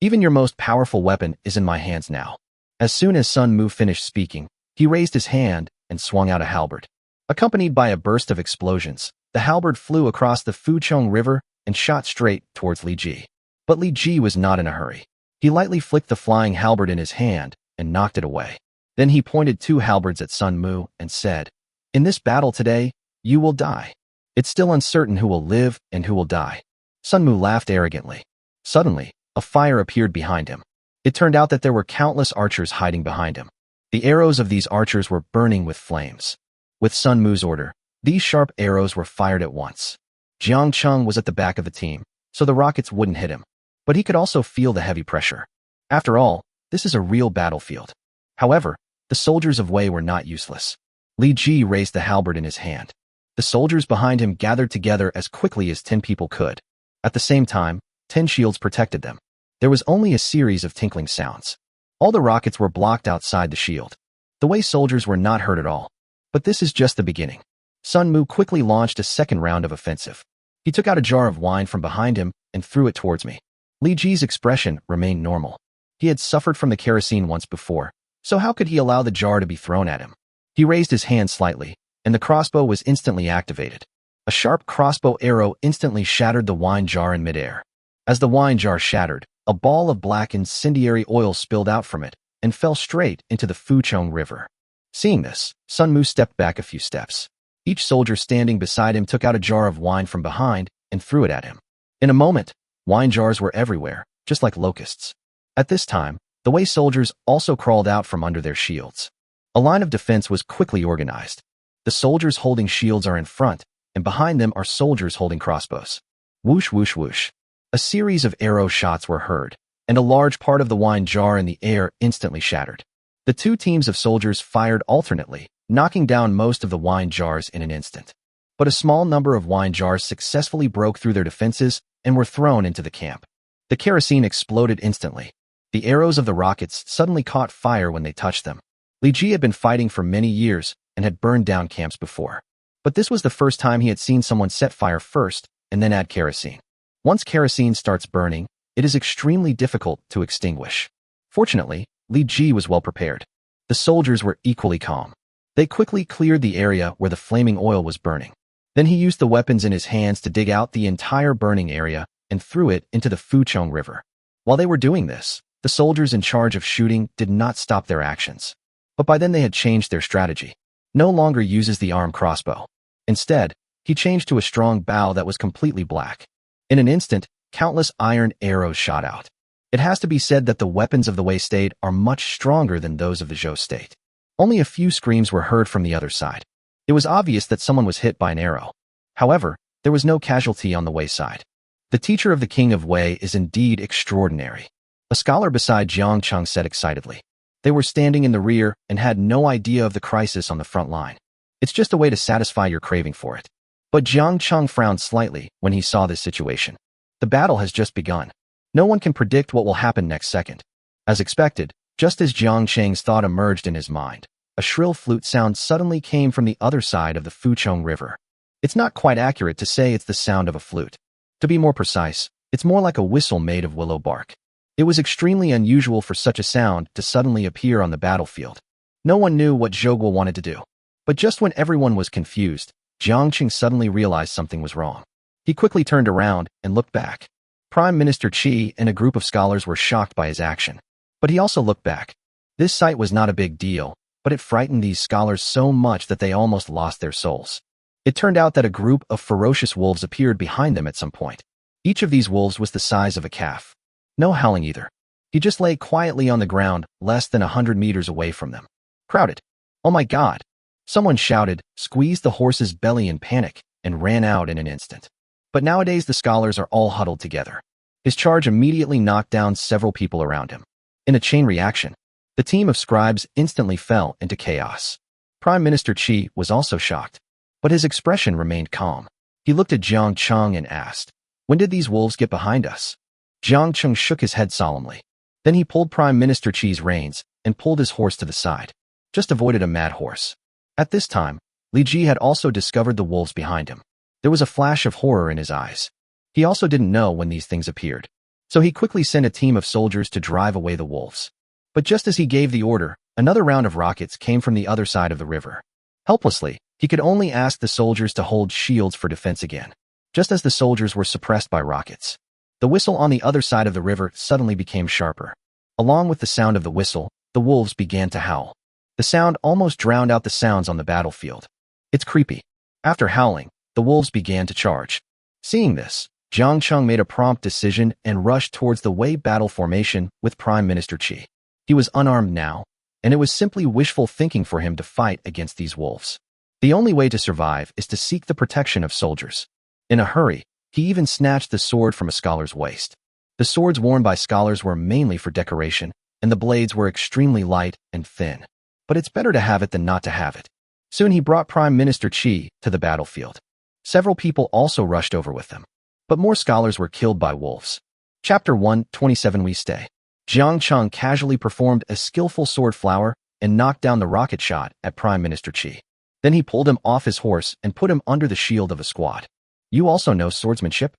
Even your most powerful weapon is in my hands now." As soon as Sun Mu finished speaking, he raised his hand and swung out a halberd. Accompanied by a burst of explosions, the halberd flew across the Fuchong River and shot straight towards Li Ji. But Li Ji was not in a hurry. He lightly flicked the flying halberd in his hand and knocked it away. Then he pointed two halberds at Sun Mu and said, "In this battle today, you will die. It's still uncertain who will live and who will die." Sun Mu laughed arrogantly. Suddenly, a fire appeared behind him. It turned out that there were countless archers hiding behind him. The arrows of these archers were burning with flames. With Sun Mu's order, these sharp arrows were fired at once. Jiang Cheng was at the back of the team, so the rockets wouldn't hit him. But he could also feel the heavy pressure. After all, this is a real battlefield. However, the soldiers of Wei were not useless. Li Ji raised the halberd in his hand. The soldiers behind him gathered together as quickly as 10 people could. At the same time, 10 shields protected them. There was only a series of tinkling sounds. All the rockets were blocked outside the shield. The Wei soldiers were not hurt at all. But this is just the beginning. Sun Mu quickly launched a second round of offensive. He took out a jar of wine from behind him and threw it towards me. Li Ji's expression remained normal. He had suffered from the kerosene once before, so how could he allow the jar to be thrown at him? He raised his hand slightly, and the crossbow was instantly activated. A sharp crossbow arrow instantly shattered the wine jar in midair. As the wine jar shattered, a ball of black incendiary oil spilled out from it and fell straight into the Fuchong River. Seeing this, Sun Mu stepped back a few steps. Each soldier standing beside him took out a jar of wine from behind and threw it at him. In a moment, wine jars were everywhere, just like locusts. At this time, the Wei soldiers also crawled out from under their shields. A line of defense was quickly organized. The soldiers holding shields are in front, and behind them are soldiers holding crossbows. Whoosh, whoosh, whoosh. A series of arrow shots were heard, and a large part of the wine jar in the air instantly shattered. The two teams of soldiers fired alternately, knocking down most of the wine jars in an instant. But a small number of wine jars successfully broke through their defenses and were thrown into the camp. The kerosene exploded instantly. The arrows of the rockets suddenly caught fire when they touched them. Li Ji had been fighting for many years and had burned down camps before. But this was the first time he had seen someone set fire first and then add kerosene. Once kerosene starts burning, it is extremely difficult to extinguish. Fortunately, Li Ji was well prepared. The soldiers were equally calm. They quickly cleared the area where the flaming oil was burning. Then he used the weapons in his hands to dig out the entire burning area and threw it into the Fuchong River. While they were doing this, the soldiers in charge of shooting did not stop their actions. But by then they had changed their strategy. No longer uses the armed crossbow. Instead, he changed to a strong bow that was completely black. In an instant, countless iron arrows shot out. It has to be said that the weapons of the Wei state are much stronger than those of the Zhou state. Only a few screams were heard from the other side. It was obvious that someone was hit by an arrow. However, there was no casualty on the Wei side. The teacher of the king of Wei is indeed extraordinary. A scholar beside Jiang Cheng said excitedly. They were standing in the rear and had no idea of the crisis on the front line. It's just a way to satisfy your craving for it. But Jiang Cheng frowned slightly when he saw this situation. The battle has just begun. No one can predict what will happen next second. As expected, just as Jiang Cheng's thought emerged in his mind, a shrill flute sound suddenly came from the other side of the Fuchong River. It's not quite accurate to say it's the sound of a flute. To be more precise, it's more like a whistle made of willow bark. It was extremely unusual for such a sound to suddenly appear on the battlefield. No one knew what Zhouguo wanted to do. But just when everyone was confused, Jiang Cheng suddenly realized something was wrong. He quickly turned around and looked back. Prime Minister Qi and a group of scholars were shocked by his action. But he also looked back. This sight was not a big deal, but it frightened these scholars so much that they almost lost their souls. It turned out that a group of ferocious wolves appeared behind them at some point. Each of these wolves was the size of a calf. No howling either. He just lay quietly on the ground, less than 100 meters away from them. Crowded. Oh my God! Someone shouted, squeezed the horse's belly in panic, and ran out in an instant. But nowadays the scholars are all huddled together. His charge immediately knocked down several people around him. In a chain reaction, the team of scribes instantly fell into chaos. Prime Minister Qi was also shocked, but his expression remained calm. He looked at Jiang Cheng and asked, "When did these wolves get behind us?" Jiang Cheng shook his head solemnly. Then he pulled Prime Minister Qi's reins and pulled his horse to the side. Just avoided a mad horse. At this time, Li Ji had also discovered the wolves behind him. There was a flash of horror in his eyes. He also didn't know when these things appeared. So he quickly sent a team of soldiers to drive away the wolves. But just as he gave the order, another round of rockets came from the other side of the river. Helplessly, he could only ask the soldiers to hold shields for defense again. Just as the soldiers were suppressed by rockets, the whistle on the other side of the river suddenly became sharper. Along with the sound of the whistle, the wolves began to howl. The sound almost drowned out the sounds on the battlefield. It's creepy. After howling, the wolves began to charge. Seeing this, Jiang Cheng made a prompt decision and rushed towards the Wei battle formation with Prime Minister Qi. He was unarmed now, and it was simply wishful thinking for him to fight against these wolves. The only way to survive is to seek the protection of soldiers. In a hurry, he even snatched the sword from a scholar's waist. The swords worn by scholars were mainly for decoration, and the blades were extremely light and thin. But it's better to have it than not to have it. Soon he brought Prime Minister Qi to the battlefield. Several people also rushed over with them. but more scholars were killed by wolves. Chapter 1:27 We Stay. Jiang Cheng casually performed a skillful sword flower and knocked down the rocket shot at Prime Minister Qi. Then he pulled him off his horse and put him under the shield of a squad. You also know swordsmanship?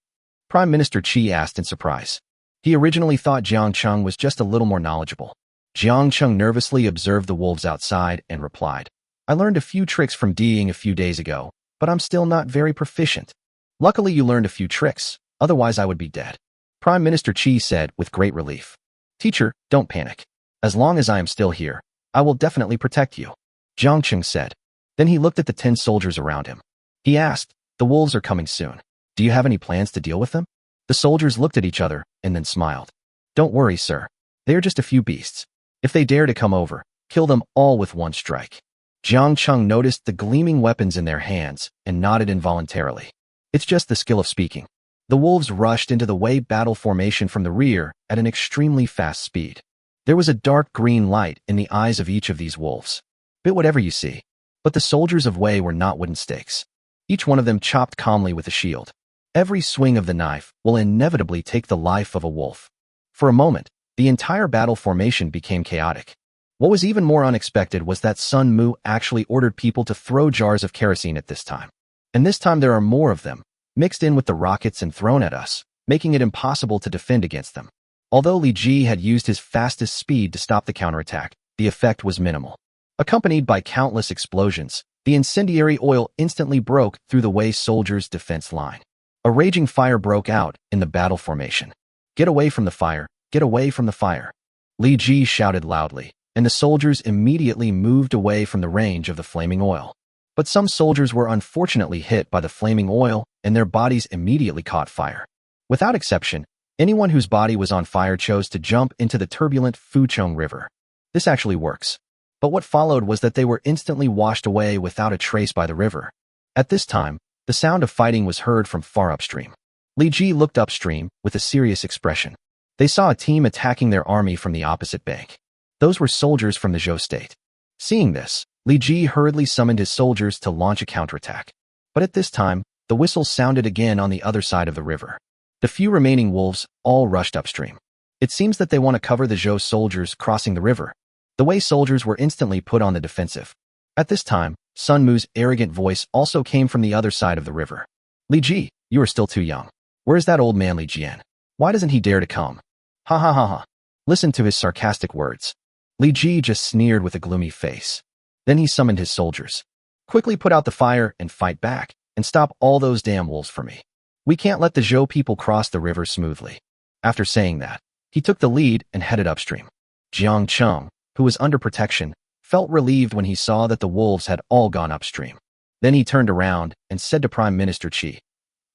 Prime Minister Qi asked in surprise. He originally thought Jiang Cheng was just a little more knowledgeable. Jiang Cheng nervously observed the wolves outside and replied, I learned a few tricks from Diying a few days ago, but I'm still not very proficient. Luckily you learned a few tricks, otherwise I would be dead. Prime Minister Qi said with great relief. Teacher, don't panic. As long as I am still here, I will definitely protect you. Jiang Cheng said. Then he looked at the 10 soldiers around him. He asked, the wolves are coming soon. Do you have any plans to deal with them? The soldiers looked at each other and then smiled. Don't worry, sir. They are just a few beasts. If they dare to come over, kill them all with one strike. Jiang Cheng noticed the gleaming weapons in their hands and nodded involuntarily. It's just the skill of speaking. The wolves rushed into the Wei battle formation from the rear at an extremely fast speed. There was a dark green light in the eyes of each of these wolves. Bit whatever you see. But the soldiers of Wei were not wooden stakes. Each one of them chopped calmly with a shield. Every swing of the knife will inevitably take the life of a wolf. For a moment, the entire battle formation became chaotic. What was even more unexpected was that Sun Mu actually ordered people to throw jars of kerosene at this time. And this time there are more of them, mixed in with the rockets and thrown at us, making it impossible to defend against them. Although Li Ji had used his fastest speed to stop the counterattack, the effect was minimal. Accompanied by countless explosions, the incendiary oil instantly broke through the Wei soldiers' defense line. A raging fire broke out in the battle formation. Get away from the fire, get away from the fire. Li Ji shouted loudly, and the soldiers immediately moved away from the range of the flaming oil. But some soldiers were unfortunately hit by the flaming oil, and their bodies immediately caught fire. Without exception, anyone whose body was on fire chose to jump into the turbulent Fuchong River. This actually works. But what followed was that they were instantly washed away without a trace by the river. At this time, the sound of fighting was heard from far upstream. Li Ji looked upstream with a serious expression. They saw a team attacking their army from the opposite bank. Those were soldiers from the Zhou state. Seeing this, Li Ji hurriedly summoned his soldiers to launch a counterattack. But at this time, the whistle sounded again on the other side of the river. The few remaining wolves all rushed upstream. It seems that they want to cover the Zhou soldiers crossing the river. The Wei soldiers were instantly put on the defensive. At this time, Sun Mu's arrogant voice also came from the other side of the river. Li Ji, you are still too young. Where is that old man Li Jian? Why doesn't he dare to come? Ha ha ha ha. Listen to his sarcastic words. Li Ji just sneered with a gloomy face. Then he summoned his soldiers. Quickly put out the fire and fight back, and stop all those damn wolves for me. We can't let the Zhou people cross the river smoothly. After saying that, he took the lead and headed upstream. Jiang Cheng, who was under protection, felt relieved when he saw that the wolves had all gone upstream. Then he turned around and said to Prime Minister Qi,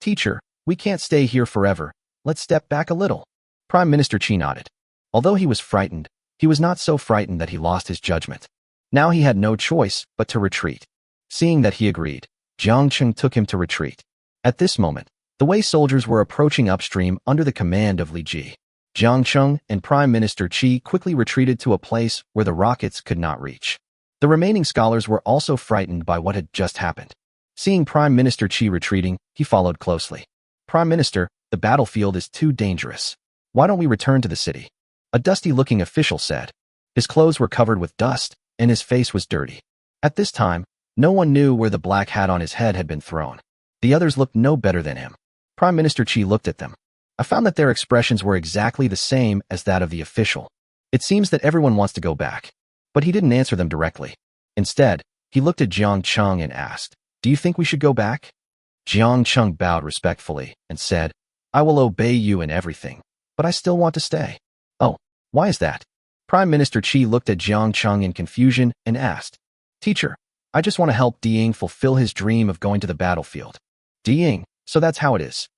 Teacher, we can't stay here forever. Let's step back a little. Prime Minister Qi nodded. Although he was frightened, he was not so frightened that he lost his judgment. Now he had no choice but to retreat. Seeing that he agreed, Jiang Cheng took him to retreat. At this moment, the Wei soldiers were approaching upstream under the command of Li Ji. Jiang Cheng and Prime Minister Qi quickly retreated to a place where the rockets could not reach. The remaining scholars were also frightened by what had just happened. Seeing Prime Minister Qi retreating, he followed closely. Prime Minister, the battlefield is too dangerous. Why don't we return to the city? A dusty-looking official said. His clothes were covered with dust, and his face was dirty. At this time, no one knew where the black hat on his head had been thrown. The others looked no better than him. Prime Minister Qi looked at them. I found that their expressions were exactly the same as that of the official. It seems that everyone wants to go back. But he didn't answer them directly. Instead, he looked at Jiang Cheng and asked, Do you think we should go back? Jiang Cheng bowed respectfully and said, I will obey you in everything, but I still want to stay. Oh, why is that? Prime Minister Qi looked at Jiang Cheng in confusion and asked, Teacher, I just want to help Diying fulfill his dream of going to the battlefield. Diying, so that's how it is.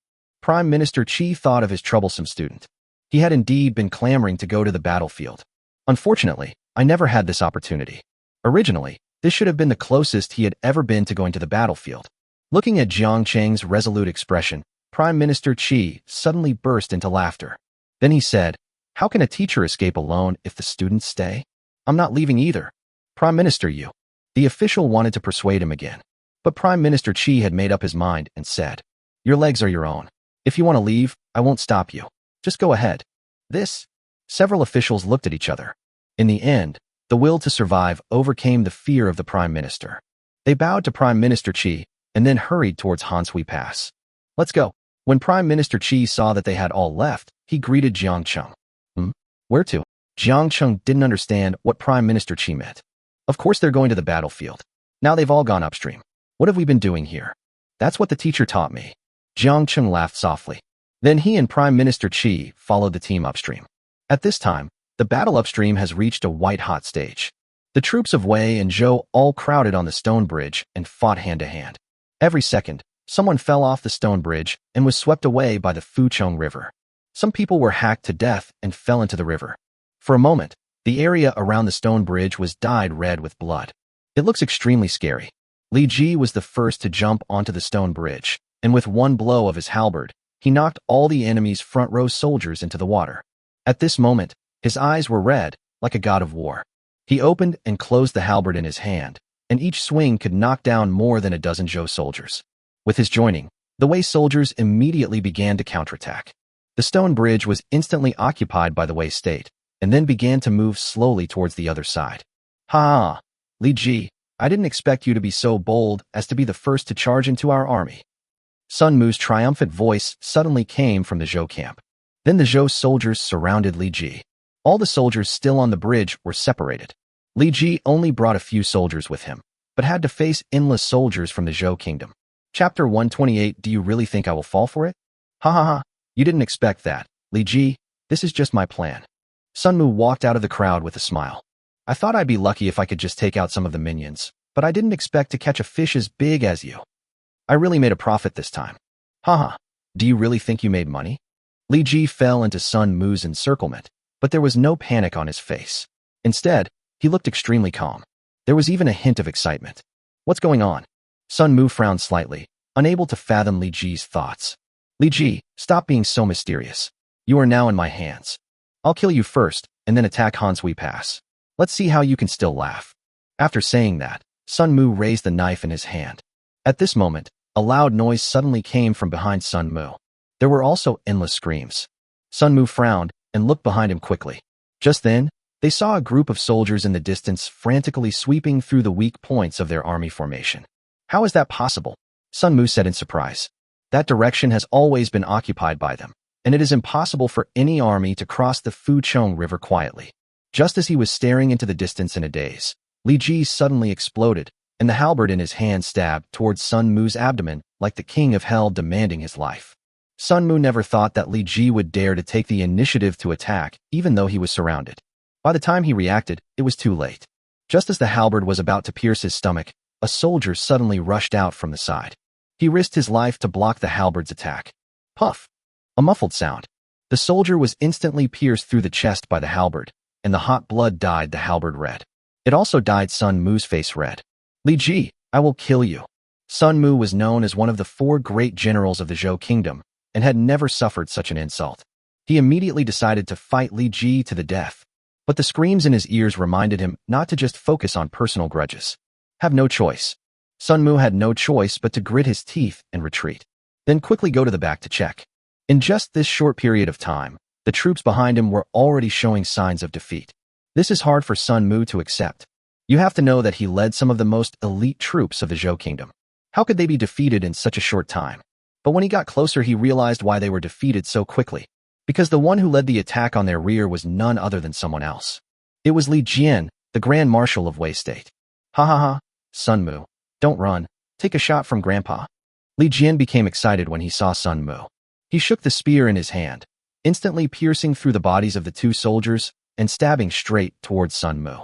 Prime Minister Qi thought of his troublesome student. He had indeed been clamoring to go to the battlefield. Unfortunately, I never had this opportunity. Originally, this should have been the closest he had ever been to going to the battlefield. Looking at Jiang Cheng's resolute expression, Prime Minister Qi suddenly burst into laughter. Then he said, How can a teacher escape alone if the students stay? I'm not leaving either. Prime Minister, you. The official wanted to persuade him again. But Prime Minister Qi had made up his mind and said, Your legs are your own. If you want to leave, I won't stop you. Just go ahead. Several officials looked at each other. In the end, the will to survive overcame the fear of the Prime Minister. They bowed to Prime Minister Qi and then hurried towards Hanshui Pass. Let's go. When Prime Minister Qi saw that they had all left, he greeted Jiang Cheng. Where to? Jiang Cheng didn't understand what Prime Minister Qi meant. Of course they're going to the battlefield. Now they've all gone upstream. What have we been doing here? That's what the teacher taught me. Jiang Cheng laughed softly. Then he and Prime Minister Qi followed the team upstream. At this time, the battle upstream has reached a white-hot stage. The troops of Wei and Zhou all crowded on the stone bridge and fought hand-to-hand. Every second, someone fell off the stone bridge and was swept away by the Fucheng River. Some people were hacked to death and fell into the river. For a moment, the area around the stone bridge was dyed red with blood. It looks extremely scary. Li Ji was the first to jump onto the stone bridge, and with one blow of his halberd, he knocked all the enemy's front-row soldiers into the water. At this moment, his eyes were red, like a god of war. He opened and closed the halberd in his hand, and each swing could knock down more than a dozen Zhou soldiers. With his joining, the Wei soldiers immediately began to counterattack. The stone bridge was instantly occupied by the Wei state, and then began to move slowly towards the other side. Ha! Li Ji, I didn't expect you to be so bold as to be the first to charge into our army. Sun Mu's triumphant voice suddenly came from the Zhou camp. Then the Zhou soldiers surrounded Li Ji. All the soldiers still on the bridge were separated. Li Ji only brought a few soldiers with him, but had to face endless soldiers from the Zhou kingdom. Chapter 128. Do you really think I will fall for it? Ha ha ha, you didn't expect that. Li Ji, this is just my plan. Sun Mu walked out of the crowd with a smile. I thought I'd be lucky if I could just take out some of the minions, but I didn't expect to catch a fish as big as you. I really made a profit this time. Haha, do you really think you made money? Li Ji fell into Sun Mu's encirclement, but there was no panic on his face. Instead, he looked extremely calm. There was even a hint of excitement. What's going on? Sun Mu frowned slightly, unable to fathom Li Ji's thoughts. Li Ji, stop being so mysterious. You are now in my hands. I'll kill you first, and then attack Hanshui Pass. Let's see how you can still laugh. After saying that, Sun Mu raised the knife in his hand. At this moment, a loud noise suddenly came from behind Sun Mu. There were also endless screams. Sun Mu frowned and looked behind him quickly. Just then, they saw a group of soldiers in the distance frantically sweeping through the weak points of their army formation. How is that possible? Sun Mu said in surprise. That direction has always been occupied by them, and it is impossible for any army to cross the Fucheng River quietly. Just as he was staring into the distance in a daze, Li Ji suddenly exploded, and the halberd in his hand stabbed towards Sun Mu's abdomen like the king of hell demanding his life. Sun Mu never thought that Li Ji would dare to take the initiative to attack, even though he was surrounded. By the time he reacted, it was too late. Just as the halberd was about to pierce his stomach, a soldier suddenly rushed out from the side. He risked his life to block the halberd's attack. Puff! A muffled sound. The soldier was instantly pierced through the chest by the halberd, and the hot blood dyed the halberd red. It also dyed Sun Mu's face red. Li Ji, I will kill you. Sun Mu was known as one of the 4 great generals of the Zhou kingdom, and had never suffered such an insult. He immediately decided to fight Li Ji to the death. But the screams in his ears reminded him not to just focus on personal grudges. Have no choice. Sun Mu had no choice but to grit his teeth and retreat, then quickly go to the back to check. In just this short period of time, the troops behind him were already showing signs of defeat. This is hard for Sun Mu to accept. You have to know that he led some of the most elite troops of the Zhou kingdom. How could they be defeated in such a short time? But when he got closer, he realized why they were defeated so quickly. Because the one who led the attack on their rear was none other than someone else. It was Li Jian, the Grand Marshal of Wei State. Ha ha ha, Sun Mu. Don't run. Take a shot from Grandpa. Li Jian became excited when he saw Sun Mu. He shook the spear in his hand, instantly piercing through the bodies of the 2 soldiers and stabbing straight towards Sun Mu.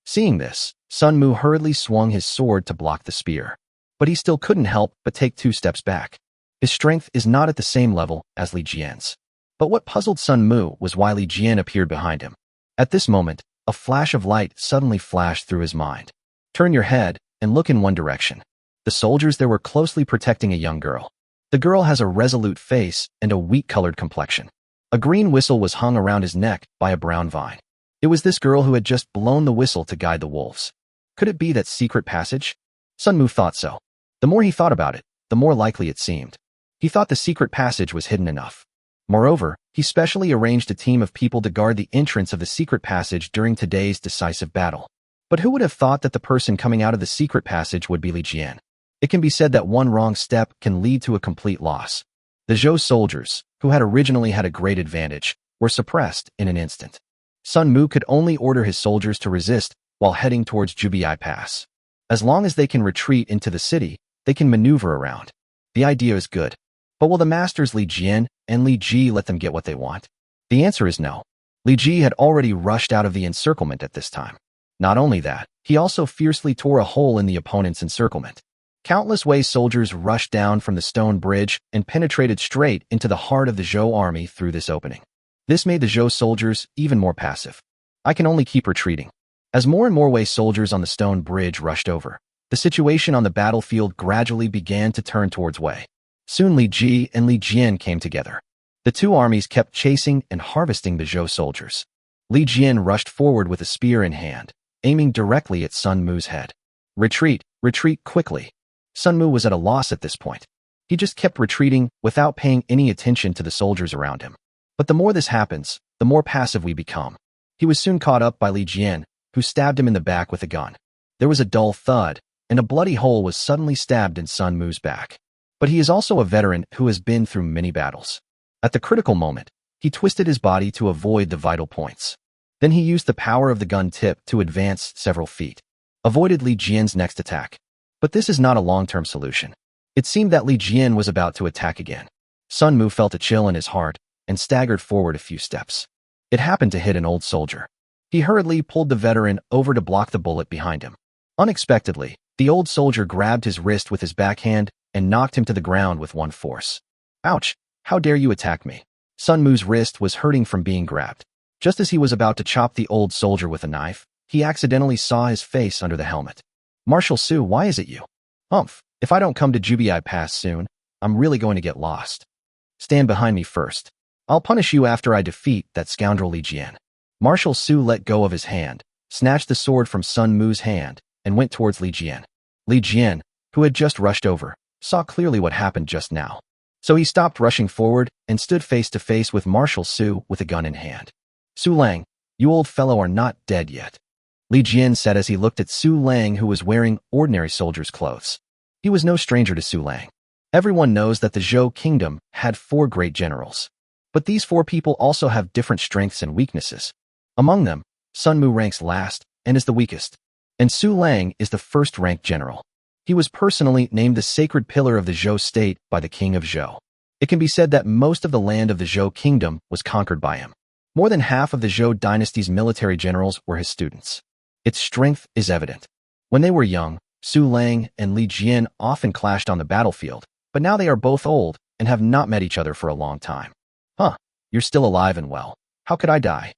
Seeing this, Sun Mu hurriedly swung his sword to block the spear. But he still couldn't help but take 2 steps back. His strength is not at the same level as Li Jian's. But what puzzled Sun Mu was why Li Jian appeared behind him. At this moment, a flash of light suddenly flashed through his mind. Turn your head and look in one direction. The soldiers there were closely protecting a young girl. The girl has a resolute face and a wheat-colored complexion. A green whistle was hung around his neck by a brown vine. It was this girl who had just blown the whistle to guide the wolves. Could it be that secret passage? Sun Mu thought so. The more he thought about it, the more likely it seemed. He thought the secret passage was hidden enough. Moreover, he specially arranged a team of people to guard the entrance of the secret passage during today's decisive battle. But who would have thought that the person coming out of the secret passage would be Li Jian? It can be said that one wrong step can lead to a complete loss. The Zhou soldiers, who had originally had a great advantage, were suppressed in an instant. Sun Mu could only order his soldiers to resist while heading towards Jubiai Pass. As long as they can retreat into the city, they can maneuver around. The idea is good. But will the masters Li Jian and Li Ji let them get what they want? The answer is no. Li Ji had already rushed out of the encirclement at this time. Not only that, he also fiercely tore a hole in the opponent's encirclement. Countless Wei soldiers rushed down from the stone bridge and penetrated straight into the heart of the Zhou army through this opening. This made the Zhou soldiers even more passive. I can only keep retreating. As more and more Wei soldiers on the stone bridge rushed over, the situation on the battlefield gradually began to turn towards Wei. Soon Li Ji and Li Jian came together. The two armies kept chasing and harvesting the Zhou soldiers. Li Jian rushed forward with a spear in hand, aiming directly at Sun Mu's head. Retreat, retreat quickly. Sun Mu was at a loss at this point. He just kept retreating without paying any attention to the soldiers around him. But the more this happens, the more passive we become. He was soon caught up by Li Jian, who stabbed him in the back with a gun. There was a dull thud, and a bloody hole was suddenly stabbed in Sun Mu's back. But he is also a veteran who has been through many battles. At the critical moment, he twisted his body to avoid the vital points. Then he used the power of the gun tip to advance several feet. Avoided Li Jian's next attack. But this is not a long-term solution. It seemed that Li Jian was about to attack again. Sun Mu felt a chill in his heart and staggered forward a few steps. It happened to hit an old soldier. He hurriedly pulled the veteran over to block the bullet behind him. Unexpectedly, the old soldier grabbed his wrist with his backhand and knocked him to the ground with one force. Ouch! How dare you attack me? Sun Mu's wrist was hurting from being grabbed. Just as he was about to chop the old soldier with a knife, he accidentally saw his face under the helmet. Marshal Su, why is it you? Humph, if I don't come to Jubiai Pass soon, I'm really going to get lost. Stand behind me first. I'll punish you after I defeat that scoundrel Li Jian. Marshal Su let go of his hand, snatched the sword from Sun Mu's hand, and went towards Li Jian. Li Jian, who had just rushed over, saw clearly what happened just now. So he stopped rushing forward and stood face to face with Marshal Su with a gun in hand. Su Lang, you old fellow are not dead yet. Li Jian said as he looked at Su Lang, who was wearing ordinary soldier's clothes. He was no stranger to Su Lang. Everyone knows that the Zhou kingdom had 4 great generals. But these 4 people also have different strengths and weaknesses. Among them, Sun Mu ranks last and is the weakest. And Su Lang is the first-ranked general. He was personally named the sacred pillar of the Zhou state by the king of Zhou. It can be said that most of the land of the Zhou kingdom was conquered by him. More than half of the Zhou dynasty's military generals were his students. Its strength is evident. When they were young, Su Lang and Li Jian often clashed on the battlefield, but now they are both old and have not met each other for a long time. Huh, you're still alive and well. How could I die?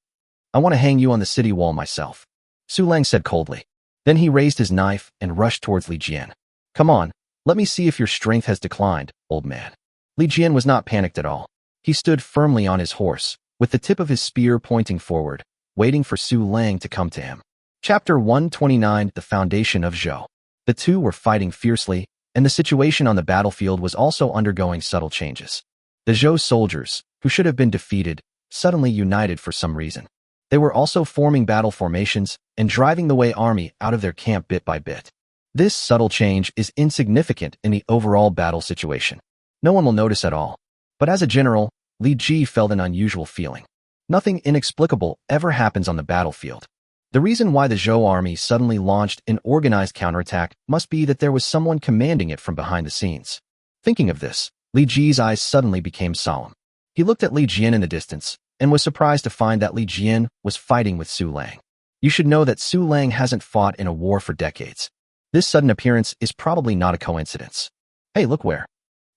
I want to hang you on the city wall myself. Su Lang said coldly. Then he raised his knife and rushed towards Li Jian. Come on, let me see if your strength has declined, old man. Li Jian was not panicked at all. He stood firmly on his horse, with the tip of his spear pointing forward, waiting for Su Lang to come to him. Chapter 129, The Foundation of Zhou. The two were fighting fiercely, and the situation on the battlefield was also undergoing subtle changes. The Zhou soldiers, who should have been defeated, suddenly united for some reason. They were also forming battle formations and driving the Wei army out of their camp bit by bit. This subtle change is insignificant in the overall battle situation. No one will notice at all. But as a general, Li Ji felt an unusual feeling. Nothing inexplicable ever happens on the battlefield. The reason why the Zhou army suddenly launched an organized counterattack must be that there was someone commanding it from behind the scenes. Thinking of this, Li Ji's eyes suddenly became solemn. He looked at Li Jian in the distance and was surprised to find that Li Jian was fighting with Su Lang. You should know that Su Lang hasn't fought in a war for decades. This sudden appearance is probably not a coincidence. Hey, look where.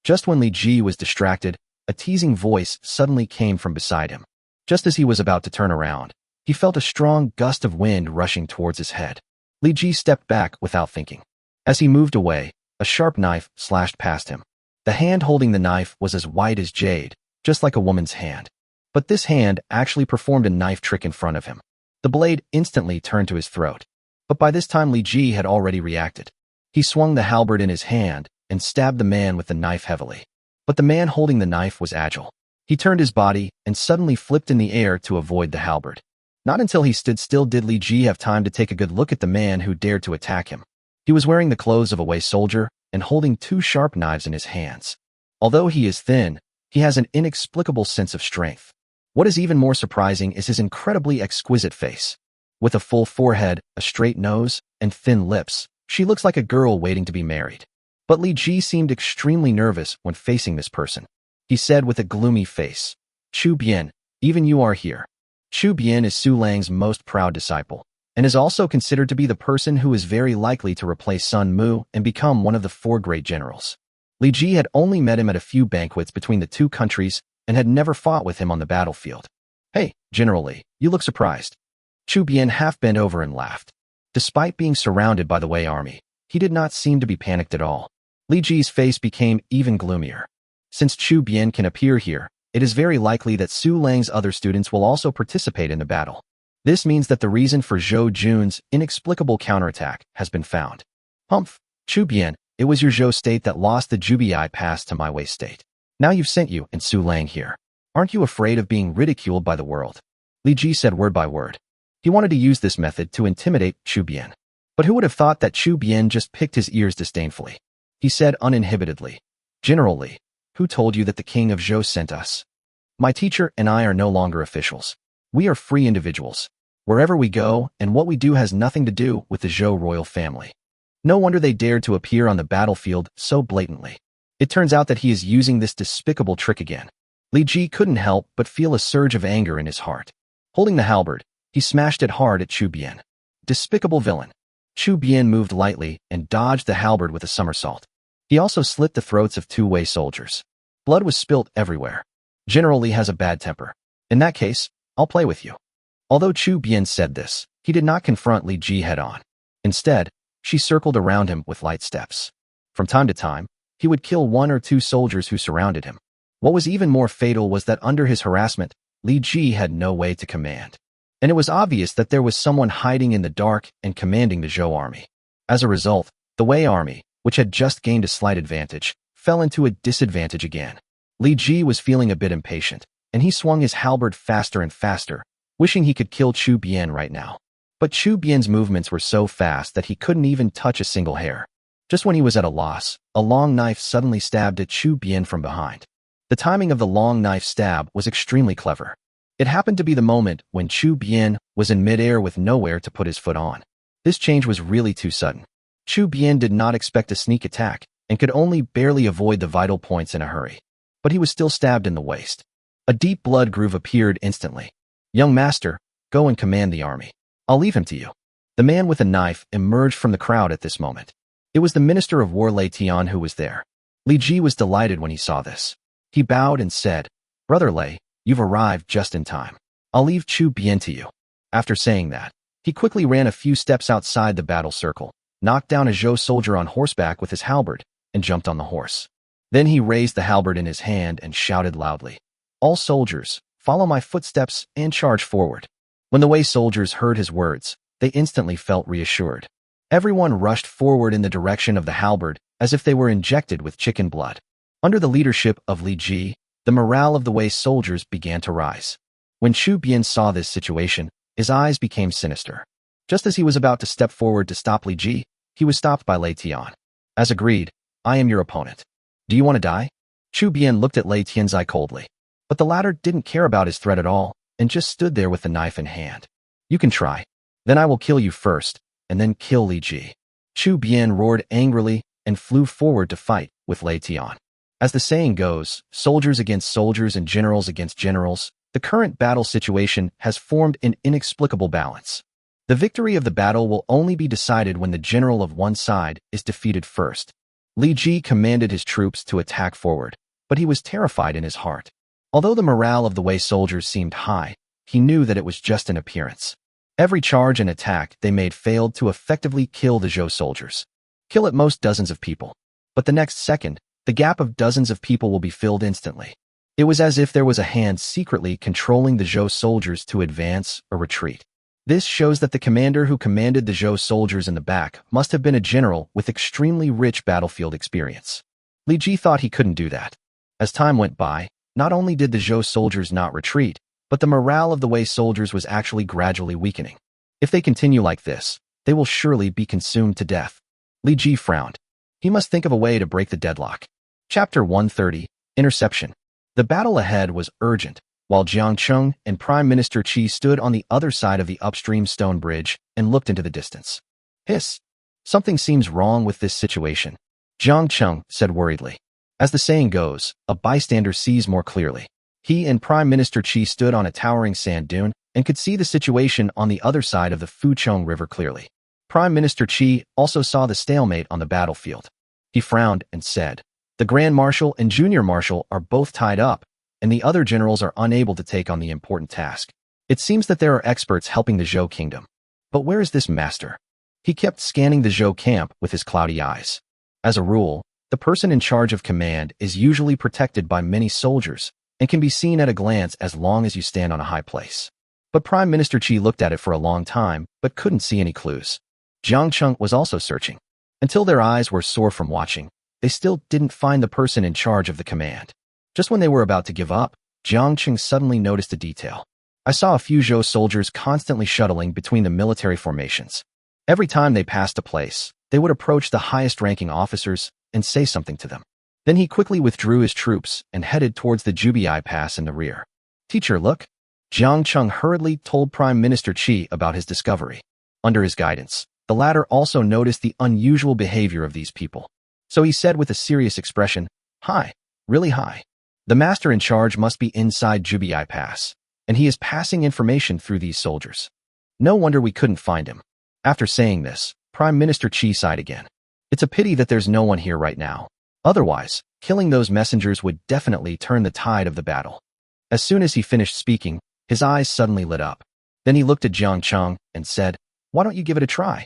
Just when Li Ji was distracted, a teasing voice suddenly came from beside him. Just as he was about to turn around, he felt a strong gust of wind rushing towards his head. Li Ji stepped back without thinking. As he moved away, a sharp knife slashed past him. The hand holding the knife was as white as jade, just like a woman's hand. But this hand actually performed a knife trick in front of him. The blade instantly turned to his throat. But by this time Li Ji had already reacted. He swung the halberd in his hand and stabbed the man with the knife heavily. But the man holding the knife was agile. He turned his body and suddenly flipped in the air to avoid the halberd. Not until he stood still did Li Ji have time to take a good look at the man who dared to attack him. He was wearing the clothes of a Wei soldier and holding two sharp knives in his hands. Although he is thin, he has an inexplicable sense of strength. What is even more surprising is his incredibly exquisite face. With a full forehead, a straight nose, and thin lips, she looks like a girl waiting to be married. But Li Ji seemed extremely nervous when facing this person. He said with a gloomy face, "Chu Bian, even you are here." Chu Bian is Su Lang's most proud disciple, and is also considered to be the person who is very likely to replace Sun Mu and become one of the four great generals. Li Ji had only met him at a few banquets between the two countries and had never fought with him on the battlefield. "Hey, General Li, you look surprised." Chu Bian half bent over and laughed. Despite being surrounded by the Wei army, he did not seem to be panicked at all. Li Ji's face became even gloomier. Since Chu Bian can appear here, it is very likely that Su Lang's other students will also participate in the battle. This means that the reason for Zhou Jun's inexplicable counterattack has been found. "Humph, Chu Bian, it was your Zhou state that lost the Jubiai pass to my Wei state. Now you've sent you and Su Lang here. Aren't you afraid of being ridiculed by the world?" Li Ji said word by word. He wanted to use this method to intimidate Chu Bian. But who would have thought that Chu Bian just picked his ears disdainfully? He said uninhibitedly, "General Li, who told you that the king of Zhou sent us? My teacher and I are no longer officials. We are free individuals. Wherever we go and what we do has nothing to do with the Zhou royal family." No wonder they dared to appear on the battlefield so blatantly. It turns out that he is using this despicable trick again. Li Ji couldn't help but feel a surge of anger in his heart. Holding the halberd, he smashed it hard at Chu Bian. Despicable villain. Chu Bian moved lightly and dodged the halberd with a somersault. He also slit the throats of two Wei soldiers. Blood was spilt everywhere. General Li has a bad temper. In that case, I'll play with you. Although Chu Bian said this, he did not confront Li Ji head-on. Instead, she circled around him with light steps. From time to time, he would kill one or two soldiers who surrounded him. What was even more fatal was that under his harassment, Li Ji had no way to command. And it was obvious that there was someone hiding in the dark and commanding the Zhou army. As a result, the Wei army, which had just gained a slight advantage, fell into a disadvantage again. Li Ji was feeling a bit impatient, and he swung his halberd faster and faster, wishing he could kill Chu Bian right now. But Chu Bian's movements were so fast that he couldn't even touch a single hair. Just when he was at a loss, a long knife suddenly stabbed at Chu Bian from behind. The timing of the long knife stab was extremely clever. It happened to be the moment when Chu Bian was in midair with nowhere to put his foot on. This change was really too sudden. Chu Bian did not expect a sneak attack and could only barely avoid the vital points in a hurry. But he was still stabbed in the waist. A deep blood groove appeared instantly. "Young master, go and command the army. I'll leave him to you." The man with a knife emerged from the crowd at this moment. It was the Minister of War Lei Tian who was there. Li Ji was delighted when he saw this. He bowed and said, "Brother Lei, you've arrived just in time. I'll leave Chu Bian to you." After saying that, he quickly ran a few steps outside the battle circle, knocked down a Zhou soldier on horseback with his halberd, and jumped on the horse. Then he raised the halberd in his hand and shouted loudly, "All soldiers, follow my footsteps and charge forward." When the Wei soldiers heard his words, they instantly felt reassured. Everyone rushed forward in the direction of the halberd as if they were injected with chicken blood. Under the leadership of Li Ji, the morale of the Wei soldiers began to rise. When Chu Bian saw this situation, his eyes became sinister. Just as he was about to step forward to stop Li Ji, he was stopped by Lei Tian. "As agreed, I am your opponent. Do you want to die?" Chu Bian looked at Lei Tian's eye coldly. But the latter didn't care about his threat at all and just stood there with the knife in hand. "You can try. Then I will kill you first, and then kill Li Ji." Chu Bian roared angrily and flew forward to fight with Lei Tian. As the saying goes, soldiers against soldiers and generals against generals, the current battle situation has formed an inexplicable balance. The victory of the battle will only be decided when the general of one side is defeated first. Li Ji commanded his troops to attack forward, but he was terrified in his heart. Although the morale of the Wei soldiers seemed high, he knew that it was just an appearance. Every charge and attack they made failed to effectively kill the Zhou soldiers. Kill at most dozens of people. But the next second, the gap of dozens of people will be filled instantly. It was as if there was a hand secretly controlling the Zhou soldiers to advance or retreat. This shows that the commander who commanded the Zhou soldiers in the back must have been a general with extremely rich battlefield experience. Li Ji thought he couldn't do that. As time went by, not only did the Zhou soldiers not retreat, but the morale of the Wei soldiers was actually gradually weakening. If they continue like this, they will surely be consumed to death. Li Ji frowned. He must think of a way to break the deadlock. Chapter 130, Interception. The battle ahead was urgent, while Jiang Cheng and Prime Minister Qi stood on the other side of the upstream stone bridge and looked into the distance. Hiss! Something seems wrong with this situation, Jiang Cheng said worriedly. As the saying goes, a bystander sees more clearly. He and Prime Minister Qi stood on a towering sand dune and could see the situation on the other side of the Fuchong River clearly. Prime Minister Qi also saw the stalemate on the battlefield. He frowned and said, "The Grand Marshal and Junior Marshal are both tied up, and the other generals are unable to take on the important task. It seems that there are experts helping the Zhou kingdom. But where is this master?" He kept scanning the Zhou camp with his cloudy eyes. As a rule, the person in charge of command is usually protected by many soldiers and can be seen at a glance as long as you stand on a high place. But Prime Minister Qi looked at it for a long time but couldn't see any clues. Jiang Cheng was also searching. Until their eyes were sore from watching, they still didn't find the person in charge of the command. Just when they were about to give up, Jiang Cheng suddenly noticed a detail. "I saw a few Zhou soldiers constantly shuttling between the military formations. Every time they passed a place, they would approach the highest-ranking officers and say something to them. Then he quickly withdrew his troops and headed towards the Jubiai Pass in the rear. Teacher, look." Jiang Cheng hurriedly told Prime Minister Qi about his discovery. Under his guidance, the latter also noticed the unusual behavior of these people. So he said with a serious expression, "High, really high. The master in charge must be inside Jubiai Pass, and he is passing information through these soldiers. No wonder we couldn't find him." After saying this, Prime Minister Qi sighed again. "It's a pity that there's no one here right now. Otherwise, killing those messengers would definitely turn the tide of the battle." As soon as he finished speaking, his eyes suddenly lit up. Then he looked at Jiang Cheng and said, "Why don't you give it a try?"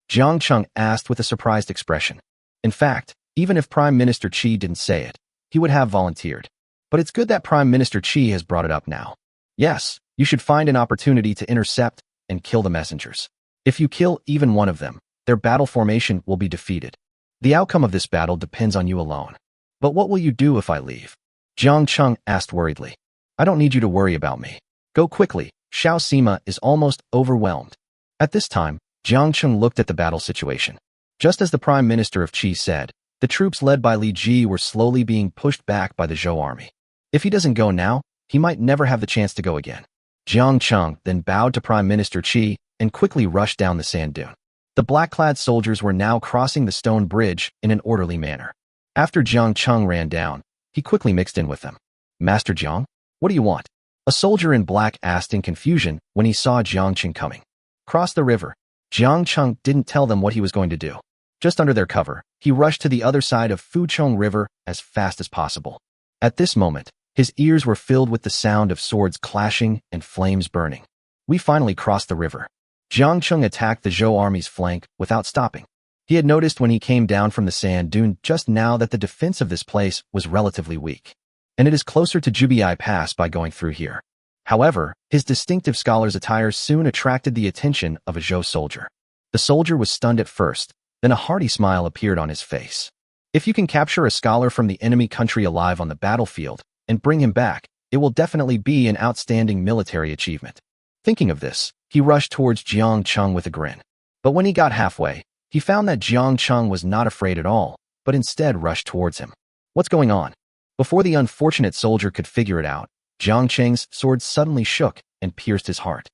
Jiang Cheng asked with a surprised expression. In fact, even if Prime Minister Qi didn't say it, he would have volunteered. But it's good that Prime Minister Qi has brought it up now. Yes, you should find an opportunity to intercept and kill the messengers. If you kill even one of them, their battle formation will be defeated. The outcome of this battle depends on you alone. But what will you do if I leave? Jiang Cheng asked worriedly. "I don't need you to worry about me. Go quickly, Xiao Sima is almost overwhelmed." At this time, Jiang Cheng looked at the battle situation. Just as the Prime Minister of Qi said, the troops led by Li Ji were slowly being pushed back by the Zhou army. If he doesn't go now, he might never have the chance to go again. Jiang Cheng then bowed to Prime Minister Qi and quickly rushed down the sand dune. The black-clad soldiers were now crossing the stone bridge in an orderly manner. After Jiang Cheng ran down, he quickly mixed in with them. "Master Jiang, what do you want?" A soldier in black asked in confusion when he saw Jiang Cheng coming. "Cross the river." Jiang Cheng didn't tell them what he was going to do. Just under their cover, he rushed to the other side of Fuchong River as fast as possible. At this moment, his ears were filled with the sound of swords clashing and flames burning. "We finally crossed the river." Jiang Cheng attacked the Zhou army's flank without stopping. He had noticed when he came down from the sand dune just now that the defense of this place was relatively weak, and it is closer to Jubiai Pass by going through here. However, his distinctive scholar's attire soon attracted the attention of a Zhou soldier. The soldier was stunned at first, then a hearty smile appeared on his face. If you can capture a scholar from the enemy country alive on the battlefield and bring him back, it will definitely be an outstanding military achievement. Thinking of this, he rushed towards Jiang Cheng with a grin. But when he got halfway, he found that Jiang Cheng was not afraid at all, but instead rushed towards him. "What's going on?" Before the unfortunate soldier could figure it out, Jiang Cheng's sword suddenly shook and pierced his heart.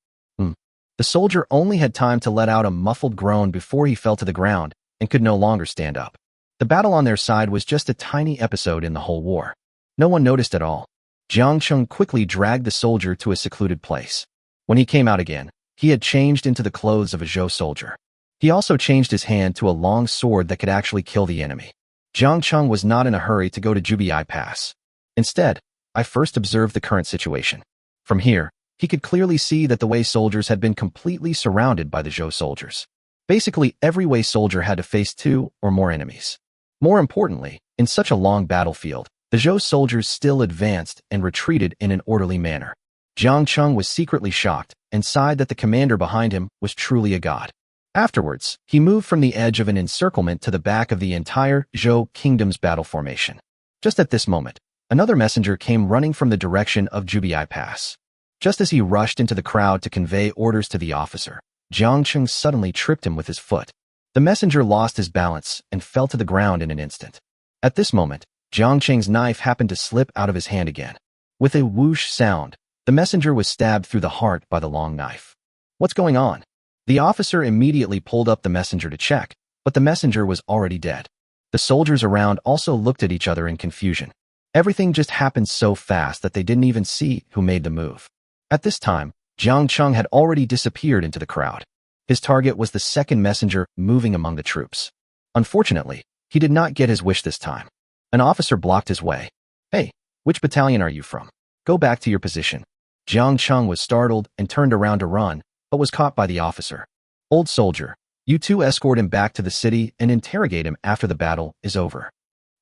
The soldier only had time to let out a muffled groan before he fell to the ground and could no longer stand up. The battle on their side was just a tiny episode in the whole war. No one noticed at all. Jiang Cheng quickly dragged the soldier to a secluded place. When he came out again, he had changed into the clothes of a Zhou soldier. He also changed his hand to a long sword that could actually kill the enemy. Jiang Cheng was not in a hurry to go to Jubiai Pass. Instead, I first observed the current situation. From here, he could clearly see that the Wei soldiers had been completely surrounded by the Zhou soldiers. Basically, every Wei soldier had to face 2 or more enemies. More importantly, in such a long battlefield, the Zhou soldiers still advanced and retreated in an orderly manner. Jiang Cheng was secretly shocked and sighed that the commander behind him was truly a god. Afterwards, he moved from the edge of an encirclement to the back of the entire Zhou kingdom's battle formation. Just at this moment, another messenger came running from the direction of Jubai Pass. Just as he rushed into the crowd to convey orders to the officer, Jiang Cheng suddenly tripped him with his foot. The messenger lost his balance and fell to the ground in an instant. At this moment, Jiang Cheng's knife happened to slip out of his hand again. With a whoosh sound, the messenger was stabbed through the heart by the long knife. What's going on? The officer immediately pulled up the messenger to check, but the messenger was already dead. The soldiers around also looked at each other in confusion. Everything just happened so fast that they didn't even see who made the move. At this time, Jiang Cheng had already disappeared into the crowd. His target was the second messenger moving among the troops. Unfortunately, he did not get his wish this time. An officer blocked his way. "Hey, which battalion are you from? Go back to your position." Jiang Cheng was startled and turned around to run, but was caught by the officer. "Old soldier, you two escort him back to the city and interrogate him after the battle is over."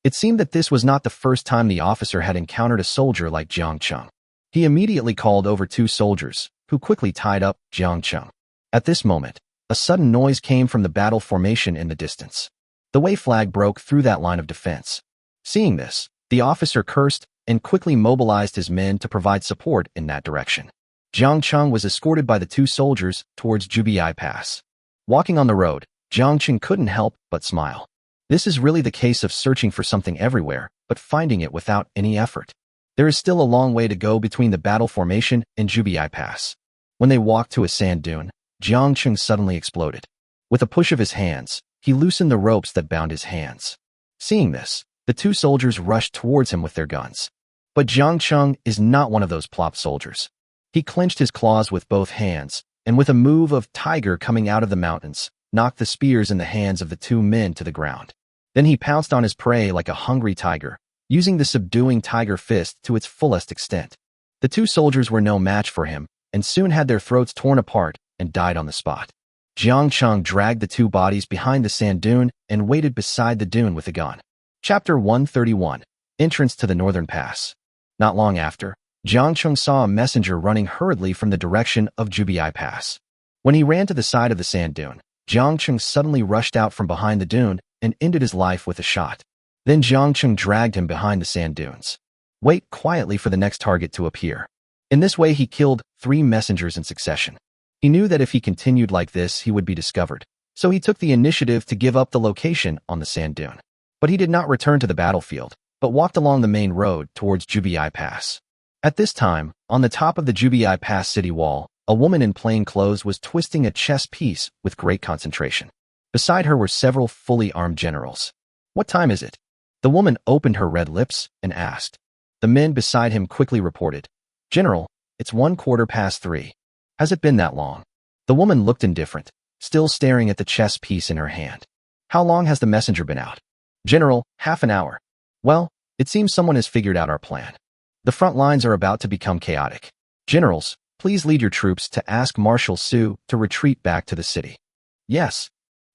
It seemed that this was not the first time the officer had encountered a soldier like Jiang Cheng. He immediately called over 2 soldiers, who quickly tied up Jiang Cheng. At this moment, a sudden noise came from the battle formation in the distance. The Wei flag broke through that line of defense. Seeing this, the officer cursed and quickly mobilized his men to provide support in that direction. Jiang Cheng was escorted by the 2 soldiers towards Jubai Pass. Walking on the road, Jiang Cheng couldn't help but smile. This is really the case of searching for something everywhere, but finding it without any effort. There is still a long way to go between the battle formation and Jubai Pass. When they walked to a sand dune, Jiang Cheng suddenly exploded. With a push of his hands, he loosened the ropes that bound his hands. Seeing this, the 2 soldiers rushed towards him with their guns. But Jiang Cheng is not one of those plop soldiers. He clenched his claws with both hands, and with a move of tiger coming out of the mountains, knocked the spears in the hands of the 2 men to the ground. Then he pounced on his prey like a hungry tiger, using the subduing tiger fist to its fullest extent. The 2 soldiers were no match for him, and soon had their throats torn apart and died on the spot. Jiang Cheng dragged the 2 bodies behind the sand dune and waited beside the dune with a gun. Chapter 131. Entrance to the Northern Pass. Not long after, Jiang Cheng saw a messenger running hurriedly from the direction of Jubai Pass. When he ran to the side of the sand dune, Jiang Cheng suddenly rushed out from behind the dune and ended his life with a shot. Then Jiang Cheng dragged him behind the sand dunes. Wait quietly for the next target to appear. In this way, he killed 3 messengers in succession. He knew that if he continued like this, he would be discovered, so he took the initiative to give up the location on the sand dune. But he did not return to the battlefield, but walked along the main road towards Jubai Pass. At this time, on the top of the Jubai Pass city wall, a woman in plain clothes was twisting a chess piece with great concentration. Beside her were several fully armed generals. "What time is it?" The woman opened her red lips and asked. The men beside him quickly reported, "General, it's 3:15. Has it been that long?" The woman looked indifferent, still staring at the chess piece in her hand. "How long has the messenger been out?" "General, half an hour." "Well, it seems someone has figured out our plan. The front lines are about to become chaotic. Generals, please lead your troops to ask Marshal Su to retreat back to the city." "Yes."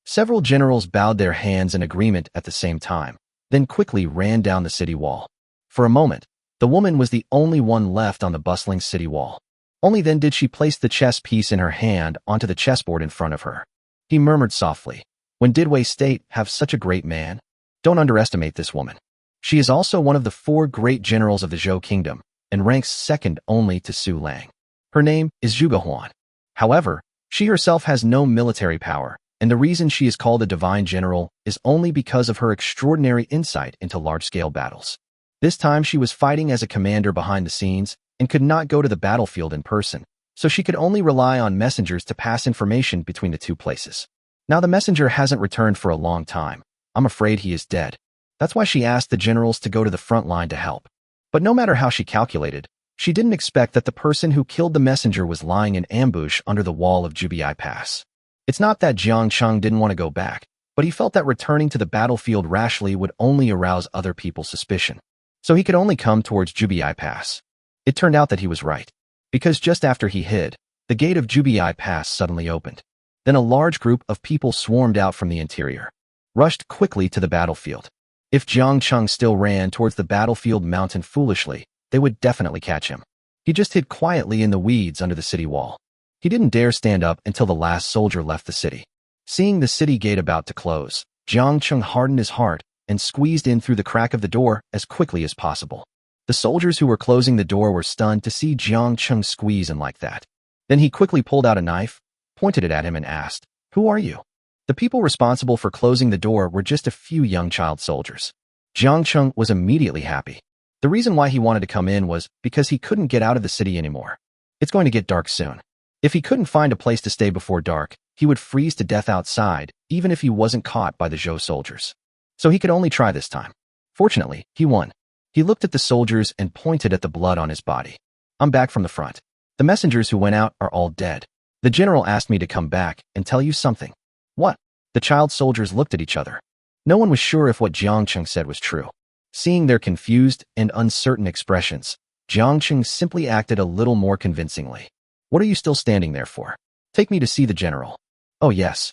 Several generals bowed their hands in agreement at the same time, then quickly ran down the city wall. For a moment, the woman was the only one left on the bustling city wall. Only then did she place the chess piece in her hand onto the chessboard in front of her. He murmured softly, "When did Wei State have such a great man? Don't underestimate this woman. She is also one of the 4 great generals of the Zhou Kingdom, and ranks second only to Su Lang. Her name is Zhuge Huan. However, she herself has no military power, and the reason she is called a divine general is only because of her extraordinary insight into large-scale battles. This time she was fighting as a commander behind the scenes and could not go to the battlefield in person, so she could only rely on messengers to pass information between the 2 places. Now the messenger hasn't returned for a long time. I'm afraid he is dead. That's why she asked the generals to go to the front line to help. But no matter how she calculated, she didn't expect that the person who killed the messenger was lying in ambush under the wall of Jubai Pass. It's not that Jiang Cheng didn't want to go back, but he felt that returning to the battlefield rashly would only arouse other people's suspicion. So he could only come towards Jubai Pass. It turned out that he was right, because just after he hid, the gate of Jubai Pass suddenly opened. Then a large group of people swarmed out from the interior, rushed quickly to the battlefield. If Jiang Cheng still ran towards the battlefield mountain foolishly, they would definitely catch him. He just hid quietly in the weeds under the city wall. He didn't dare stand up until the last soldier left the city. Seeing the city gate about to close, Jiang Cheng hardened his heart and squeezed in through the crack of the door as quickly as possible. The soldiers who were closing the door were stunned to see Jiang Cheng squeeze in like that. Then he quickly pulled out a knife, pointed it at him, and asked, "Who are you?" The people responsible for closing the door were just a few young child soldiers. Jiang Cheng was immediately happy. The reason why he wanted to come in was because he couldn't get out of the city anymore. It's going to get dark soon. If he couldn't find a place to stay before dark, he would freeze to death outside, even if he wasn't caught by the Zhou soldiers. So he could only try this time. Fortunately, he won. He looked at the soldiers and pointed at the blood on his body. "I'm back from the front. The messengers who went out are all dead. The general asked me to come back and tell you something." "What?" The child soldiers looked at each other. No one was sure if what Jiang Cheng said was true. Seeing their confused and uncertain expressions, Jiang Cheng simply acted a little more convincingly. "What are you still standing there for? Take me to see the general." "Oh yes."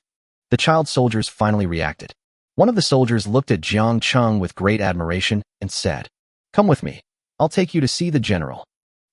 The child soldiers finally reacted. One of the soldiers looked at Jiang Cheng with great admiration and said, "Come with me. I'll take you to see the general."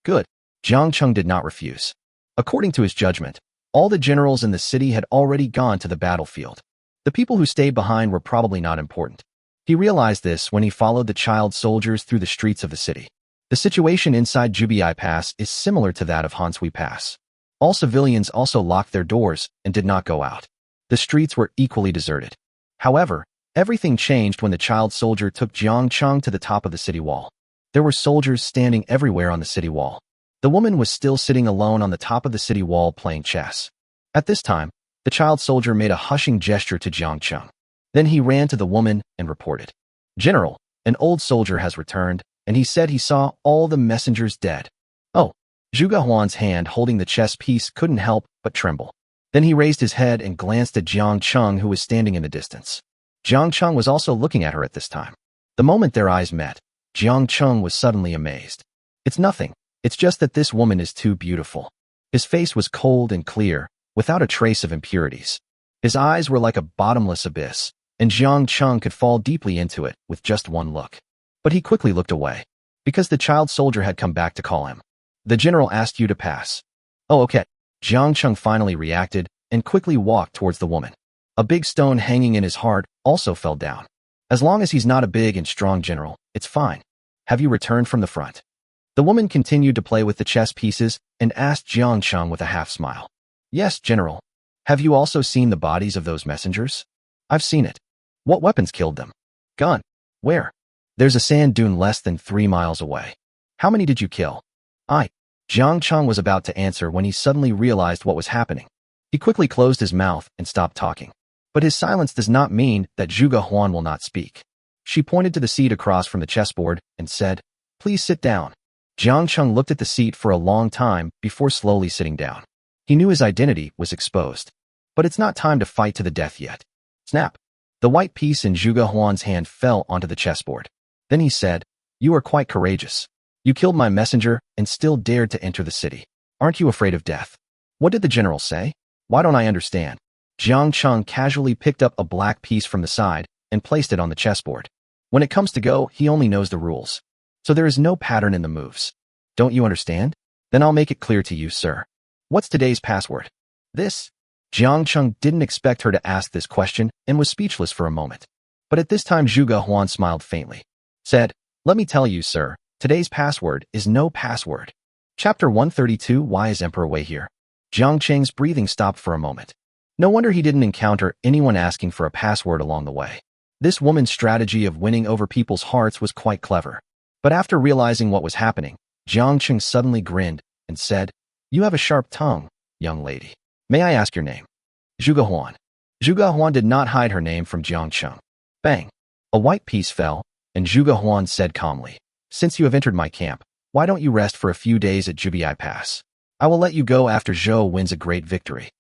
"Good." Jiang Cheng did not refuse. According to his judgment, all the generals in the city had already gone to the battlefield. The people who stayed behind were probably not important. He realized this when he followed the child soldiers through the streets of the city. The situation inside Jubiai Pass is similar to that of Hansui Pass. All civilians also locked their doors and did not go out. The streets were equally deserted. However, everything changed when the child soldier took Jiang Cheng to the top of the city wall. There were soldiers standing everywhere on the city wall. The woman was still sitting alone on the top of the city wall playing chess. At this time, the child soldier made a hushing gesture to Jiang Cheng. Then he ran to the woman and reported, "General, an old soldier has returned, and he said he saw all the messengers dead." Oh, Zhuge Huan's hand holding the chess piece couldn't help but tremble. Then he raised his head and glanced at Jiang Cheng, who was standing in the distance. Jiang Cheng was also looking at her at this time. The moment their eyes met, Jiang Cheng was suddenly amazed. "It's nothing. It's just that this woman is too beautiful." His face was cold and clear, without a trace of impurities. His eyes were like a bottomless abyss, and Jiang Cheng could fall deeply into it with just one look. But he quickly looked away, because the child soldier had come back to call him. "The general asked you to pass." "Oh, okay." Jiang Cheng finally reacted and quickly walked towards the woman. A big stone hanging in his heart also fell down. "As long as he's not a big and strong general, it's fine. Have you returned from the front?" The woman continued to play with the chess pieces and asked Jiang Cheng with a half smile. "Yes, general. Have you also seen the bodies of those messengers?" "I've seen it." "What weapons killed them?" "Gun." "Where?" "There's a sand dune less than 3 miles away." "How many did you kill?" Jiang Cheng was about to answer when he suddenly realized what was happening. He quickly closed his mouth and stopped talking. But his silence does not mean that Zhuge Huan will not speak. She pointed to the seat across from the chessboard and said, "Please sit down." Jiang Cheng looked at the seat for a long time before slowly sitting down. He knew his identity was exposed. But it's not time to fight to the death yet. Snap! The white piece in Zhuge Huan's hand fell onto the chessboard. Then he said, "You are quite courageous. You killed my messenger and still dared to enter the city. Aren't you afraid of death?" "What did the general say?" "Why don't I understand?" Jiang Cheng casually picked up a black piece from the side and placed it on the chessboard. When it comes to Go, he only knows the rules. So there is no pattern in the moves. Don't you understand? Then I'll make it clear to you, sir. What's today's password? This? Jiang Cheng didn't expect her to ask this question and was speechless for a moment. But at this time Zhuge Huan smiled faintly. Said, "Let me tell you, sir, today's password is no password." Chapter 132. Why is Emperor Wei here? Jiang Cheng's breathing stopped for a moment. No wonder he didn't encounter anyone asking for a password along the way. This woman's strategy of winning over people's hearts was quite clever. But after realizing what was happening, Jiang Cheng suddenly grinned and said, "You have a sharp tongue, young lady. May I ask your name?" Zhuge Huan. Zhuge Huan did not hide her name from Jiang Cheng. Bang! A white piece fell, and Zhuge Huan said calmly, "Since you have entered my camp, why don't you rest for a few days at Jubiai Pass? I will let you go after Zhou wins a great victory."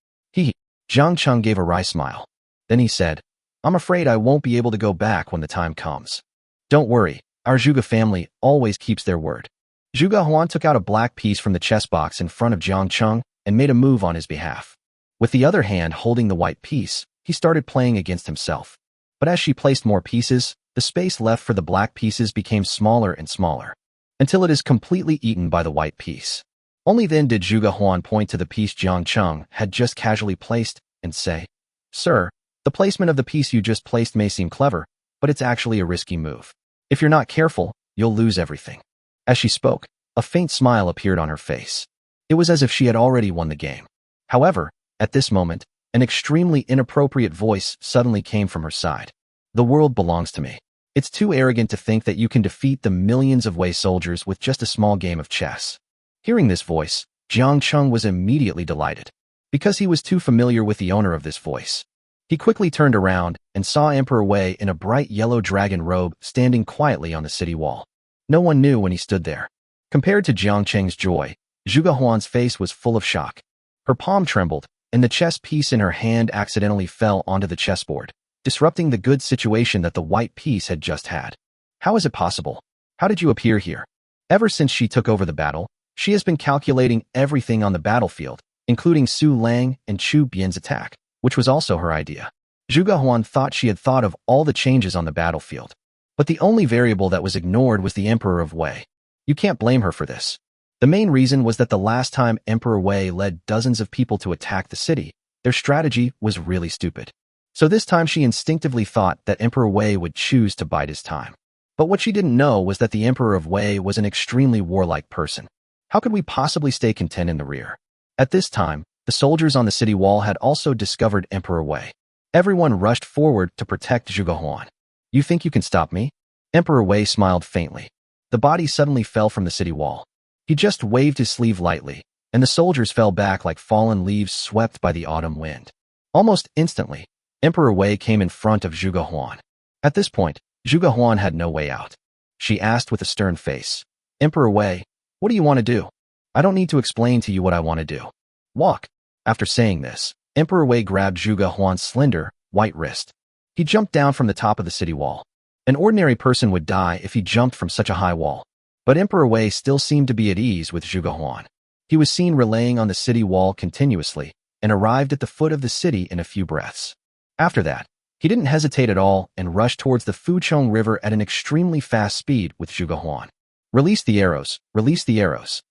Jiang Cheng gave a wry smile. Then he said, "I'm afraid I won't be able to go back when the time comes." "Don't worry, our Zhuge family always keeps their word." Zhuge Huan took out a black piece from the chess box in front of Jiang Cheng and made a move on his behalf. With the other hand holding the white piece, he started playing against himself. But as she placed more pieces, the space left for the black pieces became smaller and smaller, until it is completely eaten by the white piece. Only then did Zhuge Huan point to the piece Jiang Cheng had just casually placed and say, "Sir, the placement of the piece you just placed may seem clever, but it's actually a risky move. If you're not careful, you'll lose everything." As she spoke, a faint smile appeared on her face. It was as if she had already won the game. However, at this moment, an extremely inappropriate voice suddenly came from her side. "The world belongs to me. It's too arrogant to think that you can defeat the millions of Wei soldiers with just a small game of chess." Hearing this voice, Jiang Cheng was immediately delighted. Because he was too familiar with the owner of this voice. He quickly turned around and saw Emperor Wei in a bright yellow dragon robe standing quietly on the city wall. No one knew when he stood there. Compared to Jiang Cheng's joy, Zhuge Huan's face was full of shock. Her palm trembled, and the chess piece in her hand accidentally fell onto the chessboard, disrupting the good situation that the white piece had just had. "How is it possible? How did you appear here?" Ever since she took over the battle, she has been calculating everything on the battlefield, including Su Lang and Chu Bian's attack, which was also her idea. Zhuge Huan thought she had thought of all the changes on the battlefield. But the only variable that was ignored was the Emperor of Wei. You can't blame her for this. The main reason was that the last time Emperor Wei led dozens of people to attack the city, their strategy was really stupid. So this time she instinctively thought that Emperor Wei would choose to bide his time. But what she didn't know was that the Emperor of Wei was an extremely warlike person. How could we possibly stay content in the rear? At this time, the soldiers on the city wall had also discovered Emperor Wei. Everyone rushed forward to protect Zhuge Huan. "You think you can stop me?" Emperor Wei smiled faintly. The body suddenly fell from the city wall. He just waved his sleeve lightly, and the soldiers fell back like fallen leaves swept by the autumn wind. Almost instantly, Emperor Wei came in front of Zhuge Huan. At this point, Zhuge Huan had no way out. She asked with a stern face, "Emperor Wei, what do you want to do?" "I don't need to explain to you what I want to do. Walk." After saying this, Emperor Wei grabbed Zhuge Huan's slender, white wrist. He jumped down from the top of the city wall. An ordinary person would die if he jumped from such a high wall. But Emperor Wei still seemed to be at ease with Zhuge Huan. He was seen relaying on the city wall continuously and arrived at the foot of the city in a few breaths. After that, he didn't hesitate at all and rushed towards the Fuchong River at an extremely fast speed with Zhuge Huan. "Release the arrows! Release the arrows!"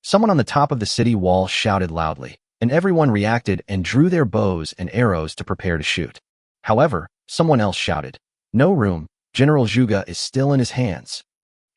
Someone on the top of the city wall shouted loudly, and everyone reacted and drew their bows and arrows to prepare to shoot. However, someone else shouted, "No room, General Zhuge is still in his hands."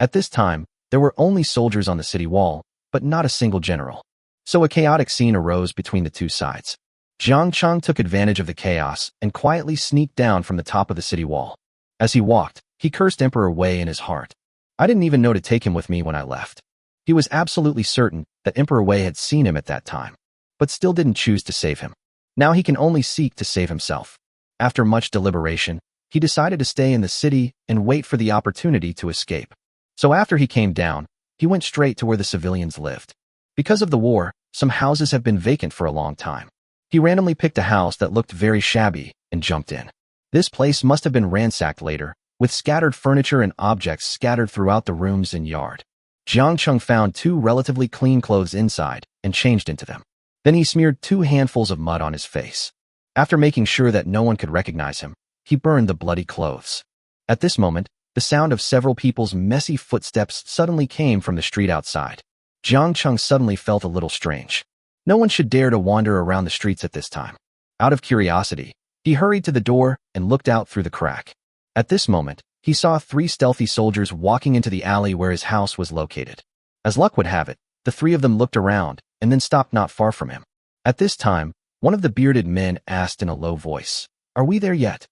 At this time, there were only soldiers on the city wall, but not a single general. So a chaotic scene arose between the two sides. Jiang Cheng took advantage of the chaos and quietly sneaked down from the top of the city wall. As he walked, he cursed Emperor Wei in his heart. "I didn't even know to take him with me when I left." He was absolutely certain that Emperor Wei had seen him at that time, but still didn't choose to save him. Now he can only seek to save himself. After much deliberation, he decided to stay in the city and wait for the opportunity to escape. So after he came down, he went straight to where the civilians lived. Because of the war, some houses have been vacant for a long time. He randomly picked a house that looked very shabby and jumped in. This place must have been ransacked later, with scattered furniture and objects scattered throughout the rooms and yard. Jiang Cheng found 2 relatively clean clothes inside and changed into them. Then he smeared 2 handfuls of mud on his face. After making sure that no one could recognize him, he burned the bloody clothes. At this moment, the sound of several people's messy footsteps suddenly came from the street outside. Jiang Cheng suddenly felt a little strange. No one should dare to wander around the streets at this time. Out of curiosity, he hurried to the door and looked out through the crack. At this moment, he saw 3 stealthy soldiers walking into the alley where his house was located. As luck would have it, the 3 of them looked around and then stopped not far from him. At this time, one of the bearded men asked in a low voice, "Are we there yet?"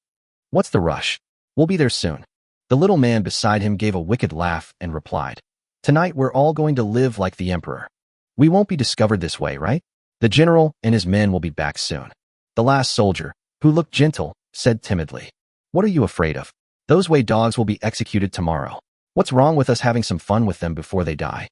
"What's the rush? We'll be there soon." The little man beside him gave a wicked laugh and replied, "Tonight we're all going to live like the emperor. We won't be discovered this way, right? The general and his men will be back soon." The last soldier, who looked gentle, said timidly, "What are you afraid of? Those Wei dogs will be executed tomorrow. What's wrong with us having some fun with them before they die?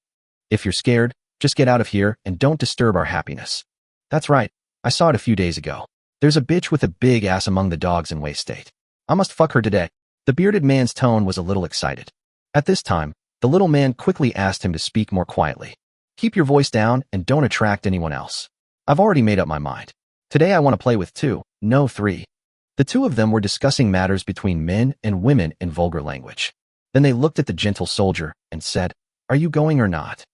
If you're scared, just get out of here and don't disturb our happiness." "That's right. I saw it a few days ago. There's a bitch with a big ass among the dogs in Wei State. I must fuck her today." The bearded man's tone was a little excited. At this time, the little man quickly asked him to speak more quietly. "Keep your voice down and don't attract anyone else. I've already made up my mind. Today I want to play with 2, no 3. The 2 of them were discussing matters between men and women in vulgar language. Then they looked at the gentle soldier and said, "Are you going or not?"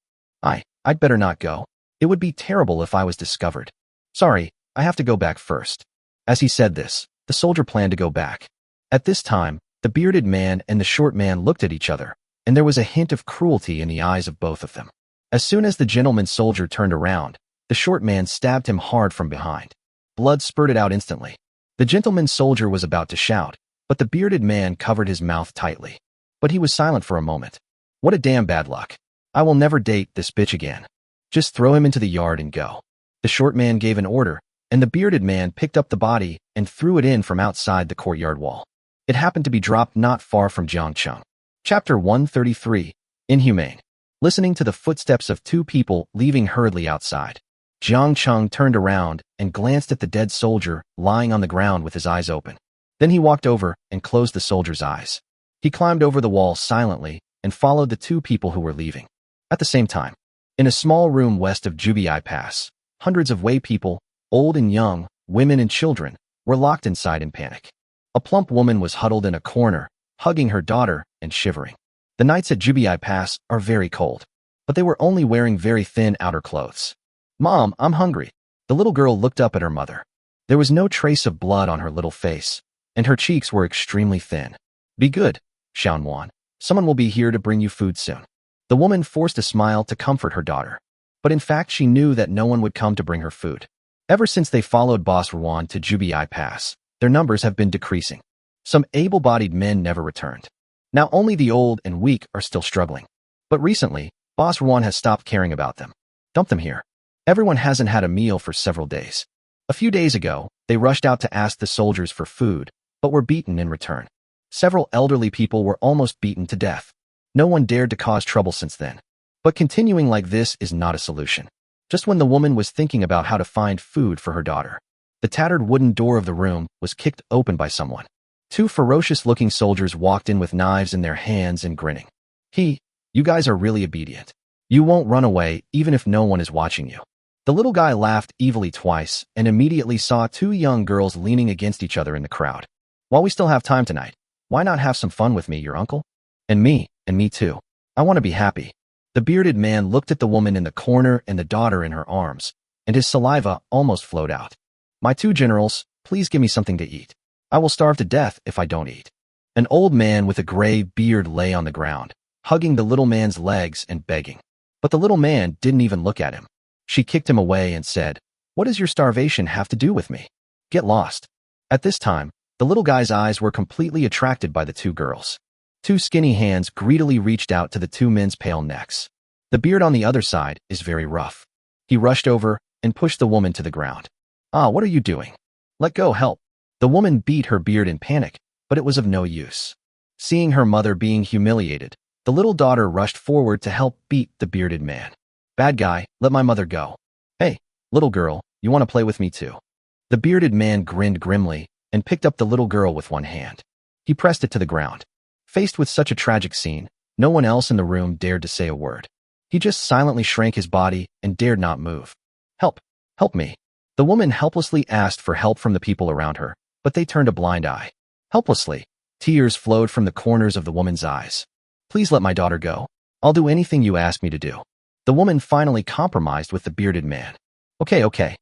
I'd better not go. It would be terrible if I was discovered. Sorry, I have to go back first." As he said this, the soldier planned to go back. At this time, The bearded man and the short man looked at each other, and there was a hint of cruelty in the eyes of both of them. As soon as the gentleman soldier turned around, the short man stabbed him hard from behind. Blood spurted out instantly. The gentleman soldier was about to shout, but the bearded man covered his mouth tightly. But he was silent for a moment. What a damn bad luck. I will never date this bitch again. Just throw him into the yard and go. The short man gave an order, and the bearded man picked up the body and threw it in from outside the courtyard wall. It happened to be dropped not far from Jiang Cheng. Chapter 133. Inhumane. Listening to the footsteps of two people leaving hurriedly outside, Jiang Cheng turned around and glanced at the dead soldier lying on the ground with his eyes open. Then he walked over and closed the soldier's eyes. He climbed over the wall silently and followed the two people who were leaving. At the same time, in a small room west of Jubiai Pass, hundreds of Wei people, old and young, women and children, were locked inside in panic. A plump woman was huddled in a corner, hugging her daughter and shivering. The nights at Jubiai Pass are very cold, but they were only wearing very thin outer clothes. Mom, I'm hungry. The little girl looked up at her mother. There was no trace of blood on her little face, and her cheeks were extremely thin. Be good, Xiaonuan. Someone will be here to bring you food soon. The woman forced a smile to comfort her daughter, but in fact she knew that no one would come to bring her food. Ever since they followed Boss Ruan to Jubiai Pass, their numbers have been decreasing. Some able-bodied men never returned. Now only the old and weak are still struggling. But recently, Boss Ruan has stopped caring about them. Dump them here. Everyone hasn't had a meal for several days. A few days ago, they rushed out to ask the soldiers for food, but were beaten in return. Several elderly people were almost beaten to death. No one dared to cause trouble since then. But continuing like this is not a solution. Just when the woman was thinking about how to find food for her daughter, the tattered wooden door of the room was kicked open by someone. Two ferocious-looking soldiers walked in with knives in their hands and grinning. You guys are really obedient. You won't run away even if no one is watching you. The little guy laughed evilly twice and immediately saw two young girls leaning against each other in the crowd. While we still have time tonight, why not have some fun with me, your uncle? And me too. I want to be happy. The bearded man looked at the woman in the corner and the daughter in her arms, and his saliva almost flowed out. My two generals, please give me something to eat. I will starve to death if I don't eat. An old man with a gray beard lay on the ground, hugging the little man's legs and begging. But the little man didn't even look at him. She kicked him away and said, "What does your starvation have to do with me? Get lost." At this time, the little guy's eyes were completely attracted by the two girls. Two skinny hands greedily reached out to the two men's pale necks. The beard on the other side is very rough. He rushed over and pushed the woman to the ground. "Ah, what are you doing? Let go, help." The woman beat her beard in panic, but it was of no use. Seeing her mother being humiliated, the little daughter rushed forward to help beat the bearded man. "Bad guy, let my mother go." "Hey, little girl, you want to play with me too?" The bearded man grinned grimly and picked up the little girl with one hand. He pressed it to the ground. Faced with such a tragic scene, no one else in the room dared to say a word. He just silently shrank his body and dared not move. "Help! Help me!" The woman helplessly asked for help from the people around her, but they turned a blind eye. Helplessly, tears flowed from the corners of the woman's eyes. "Please let my daughter go. I'll do anything you ask me to do." The woman finally compromised with the bearded man. Okay.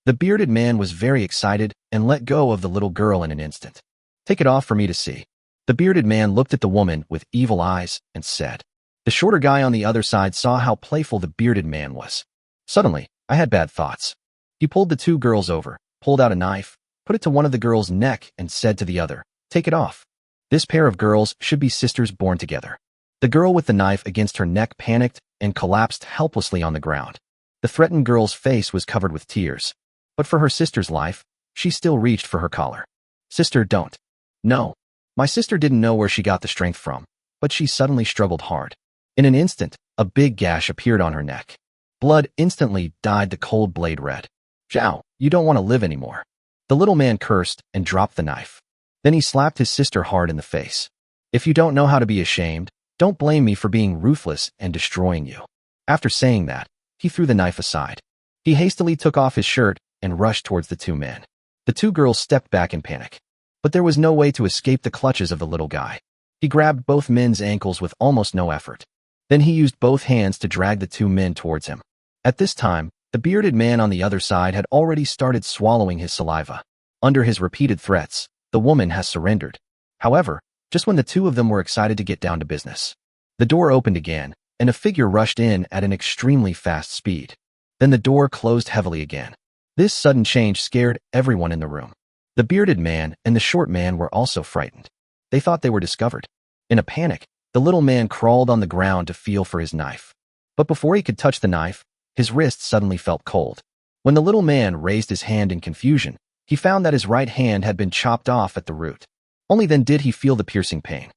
The bearded man was very excited and let go of the little girl in an instant. "Take it off for me to see." The bearded man looked at the woman with evil eyes and said. The shorter guy on the other side saw how playful the bearded man was. Suddenly, I had bad thoughts. He pulled the two girls over, pulled out a knife, put it to one of the girls' neck and said to the other, "Take it off." This pair of girls should be sisters born together. The girl with the knife against her neck panicked and collapsed helplessly on the ground. The threatened girl's face was covered with tears. But for her sister's life, she still reached for her collar. "Sister, don't." "No." My sister didn't know where she got the strength from, but she suddenly struggled hard. In an instant, a big gash appeared on her neck. Blood instantly dyed the cold blade red. "Zhao, you don't want to live anymore." The little man cursed and dropped the knife. Then he slapped his sister hard in the face. "If you don't know how to be ashamed, don't blame me for being ruthless and destroying you." After saying that, he threw the knife aside. He hastily took off his shirt and rushed towards the two men. The two girls stepped back in panic. But there was no way to escape the clutches of the little guy. He grabbed both men's ankles with almost no effort. Then he used both hands to drag the two men towards him. At this time, the bearded man on the other side had already started swallowing his saliva. Under his repeated threats, the woman has surrendered. However, just when the two of them were excited to get down to business. The door opened again, and a figure rushed in at an extremely fast speed. Then the door closed heavily again. This sudden change scared everyone in the room. The bearded man and the short man were also frightened. They thought they were discovered. In a panic, the little man crawled on the ground to feel for his knife. But before he could touch the knife, his wrist suddenly felt cold. When the little man raised his hand in confusion, he found that his right hand had been chopped off at the root. Only then did he feel the piercing pain.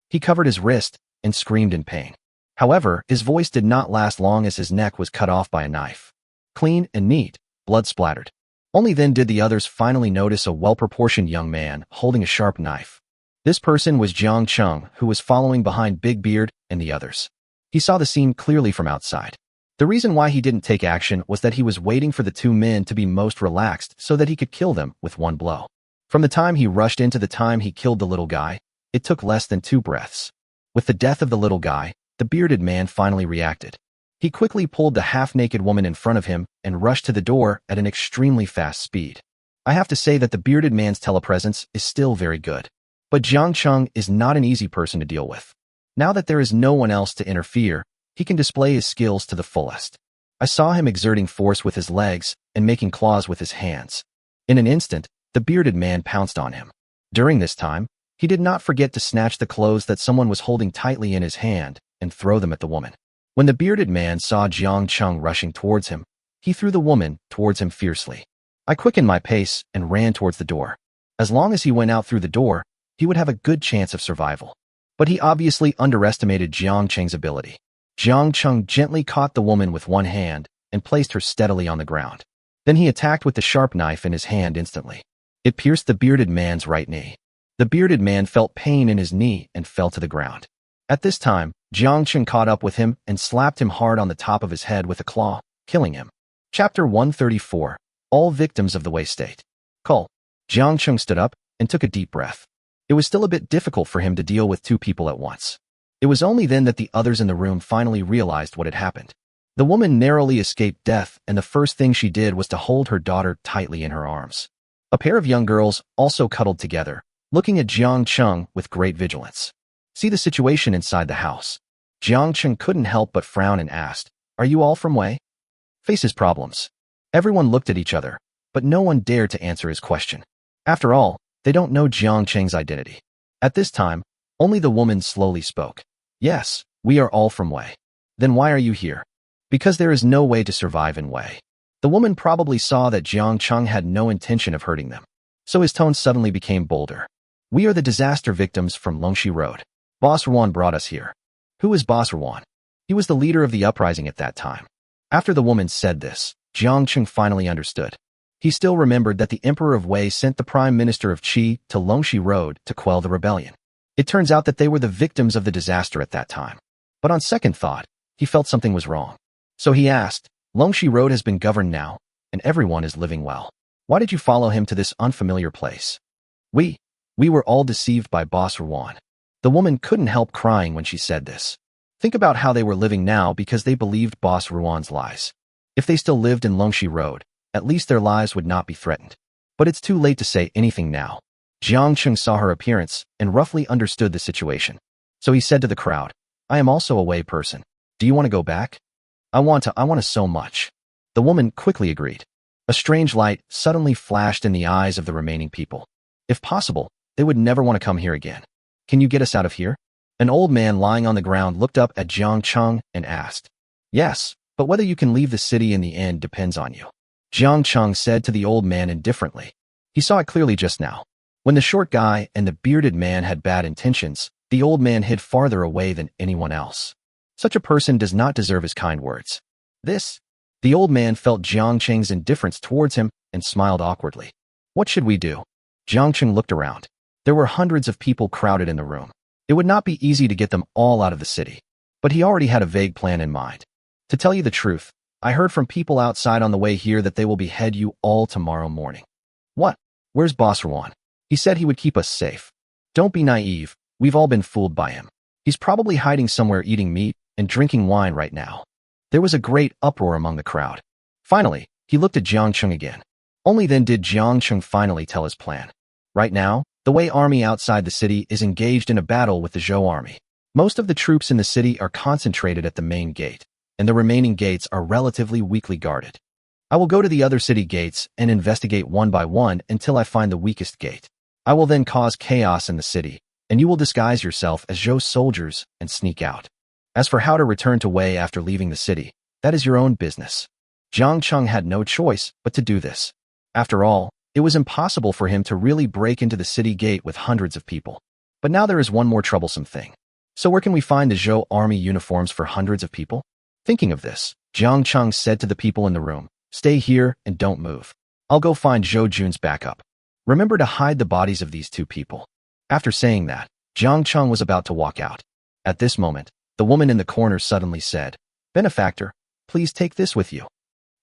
He covered his wrist and screamed in pain. However, his voice did not last long as his neck was cut off by a knife. Clean and neat, blood splattered. Only then did the others finally notice a well-proportioned young man holding a sharp knife. This person was Jiang Cheng, who was following behind Big Beard and the others. He saw the scene clearly from outside. The reason why he didn't take action was that he was waiting for the two men to be most relaxed so that he could kill them with one blow. From the time he rushed in to the time he killed the little guy, it took less than 2 breaths. With the death of the little guy, the bearded man finally reacted. He quickly pulled the half-naked woman in front of him and rushed to the door at an extremely fast speed. I have to say that the bearded man's telepresence is still very good. But Jiang Cheng is not an easy person to deal with. Now that there is no one else to interfere, he can display his skills to the fullest. I saw him exerting force with his legs and making claws with his hands. In an instant, the bearded man pounced on him. During this time, he did not forget to snatch the clothes that someone was holding tightly in his hand and throw them at the woman. When the bearded man saw Jiang Cheng rushing towards him, he threw the woman towards him fiercely. I quickened my pace and ran towards the door. As long as he went out through the door, he would have a good chance of survival. But he obviously underestimated Jiang Cheng's ability. Jiang Cheng gently caught the woman with one hand and placed her steadily on the ground. Then he attacked with the sharp knife in his hand instantly. It pierced the bearded man's right knee. The bearded man felt pain in his knee and fell to the ground. At this time, Jiang Cheng caught up with him and slapped him hard on the top of his head with a claw, killing him. Chapter 134. All Victims of the Wei State. Cull. Jiang Cheng stood up and took a deep breath. It was still a bit difficult for him to deal with 2 people at once. It was only then that the others in the room finally realized what had happened. The woman narrowly escaped death, and the first thing she did was to hold her daughter tightly in her arms. A pair of young girls also cuddled together, looking at Jiang Cheng with great vigilance. See the situation inside the house. Jiang Cheng couldn't help but frown and asked, "Are you all from Wei?" Face his problems. Everyone looked at each other, but no one dared to answer his question. After all, they don't know Jiang Cheng's identity. At this time, only the woman slowly spoke. "Yes, we are all from Wei." "Then why are you here?" "Because there is no way to survive in Wei." The woman probably saw that Jiang Cheng had no intention of hurting them. So his tone suddenly became bolder. "We are the disaster victims from Longxi Road. Boss Ruan brought us here." "Who is Boss Ruan?" "He was the leader of the uprising at that time." After the woman said this, Jiang Cheng finally understood. He still remembered that the Emperor of Wei sent the Prime Minister of Qi to Longxi Road to quell the rebellion. It turns out that they were the victims of the disaster at that time. But on second thought, he felt something was wrong. So he asked, "Longxi Road has been governed now, and everyone is living well. Why did you follow him to this unfamiliar place?" We were all deceived by Boss Ruan." The woman couldn't help crying when she said this. Think about how they were living now because they believed Boss Ruan's lies. If they still lived in Longxi Road, at least their lives would not be threatened. But it's too late to say anything now. Jiang Cheng saw her appearance and roughly understood the situation. So he said to the crowd, "I am also a Wei person. Do you want to go back?" I want to so much." The woman quickly agreed. A strange light suddenly flashed in the eyes of the remaining people. If possible, they would never want to come here again. "Can you get us out of here?" An old man lying on the ground looked up at Jiang Cheng and asked. "Yes, but whether you can leave the city in the end depends on you," Jiang Cheng said to the old man indifferently. He saw it clearly just now. When the short guy and the bearded man had bad intentions, the old man hid farther away than anyone else. Such a person does not deserve his kind words. The old man felt Jiang Cheng's indifference towards him and smiled awkwardly. "What should we do?" Jiang Cheng looked around. There were hundreds of people crowded in the room. It would not be easy to get them all out of the city. But he already had a vague plan in mind. "To tell you the truth, I heard from people outside on the way here that they will behead you all tomorrow morning." "What? Where's Boss Ruan? He said he would keep us safe." "Don't be naive. We've all been fooled by him. He's probably hiding somewhere eating meat and drinking wine right now." There was a great uproar among the crowd. Finally, he looked at Jiang Cheng again. Only then did Jiang Cheng finally tell his plan. "Right now, The Wei army outside the city is engaged in a battle with the Zhou army. Most of the troops in the city are concentrated at the main gate, and the remaining gates are relatively weakly guarded. I will go to the other city gates and investigate one by one until I find the weakest gate. I will then cause chaos in the city, and you will disguise yourself as Zhou soldiers and sneak out. As for how to return to Wei after leaving the city, that is your own business. Jiang Cheng had no choice but to do this. After all, it was impossible for him to really break into the city gate with hundreds of people. But now there is one more troublesome thing. So where can we find the Zhou army uniforms for hundreds of people? Thinking of this, Jiang Cheng said to the people in the room, "Stay here and don't move. I'll go find Zhou Jun's backup. Remember to hide the bodies of these two people." After saying that, Jiang Cheng was about to walk out. At this moment, the woman in the corner suddenly said, "Benefactor, please take this with you."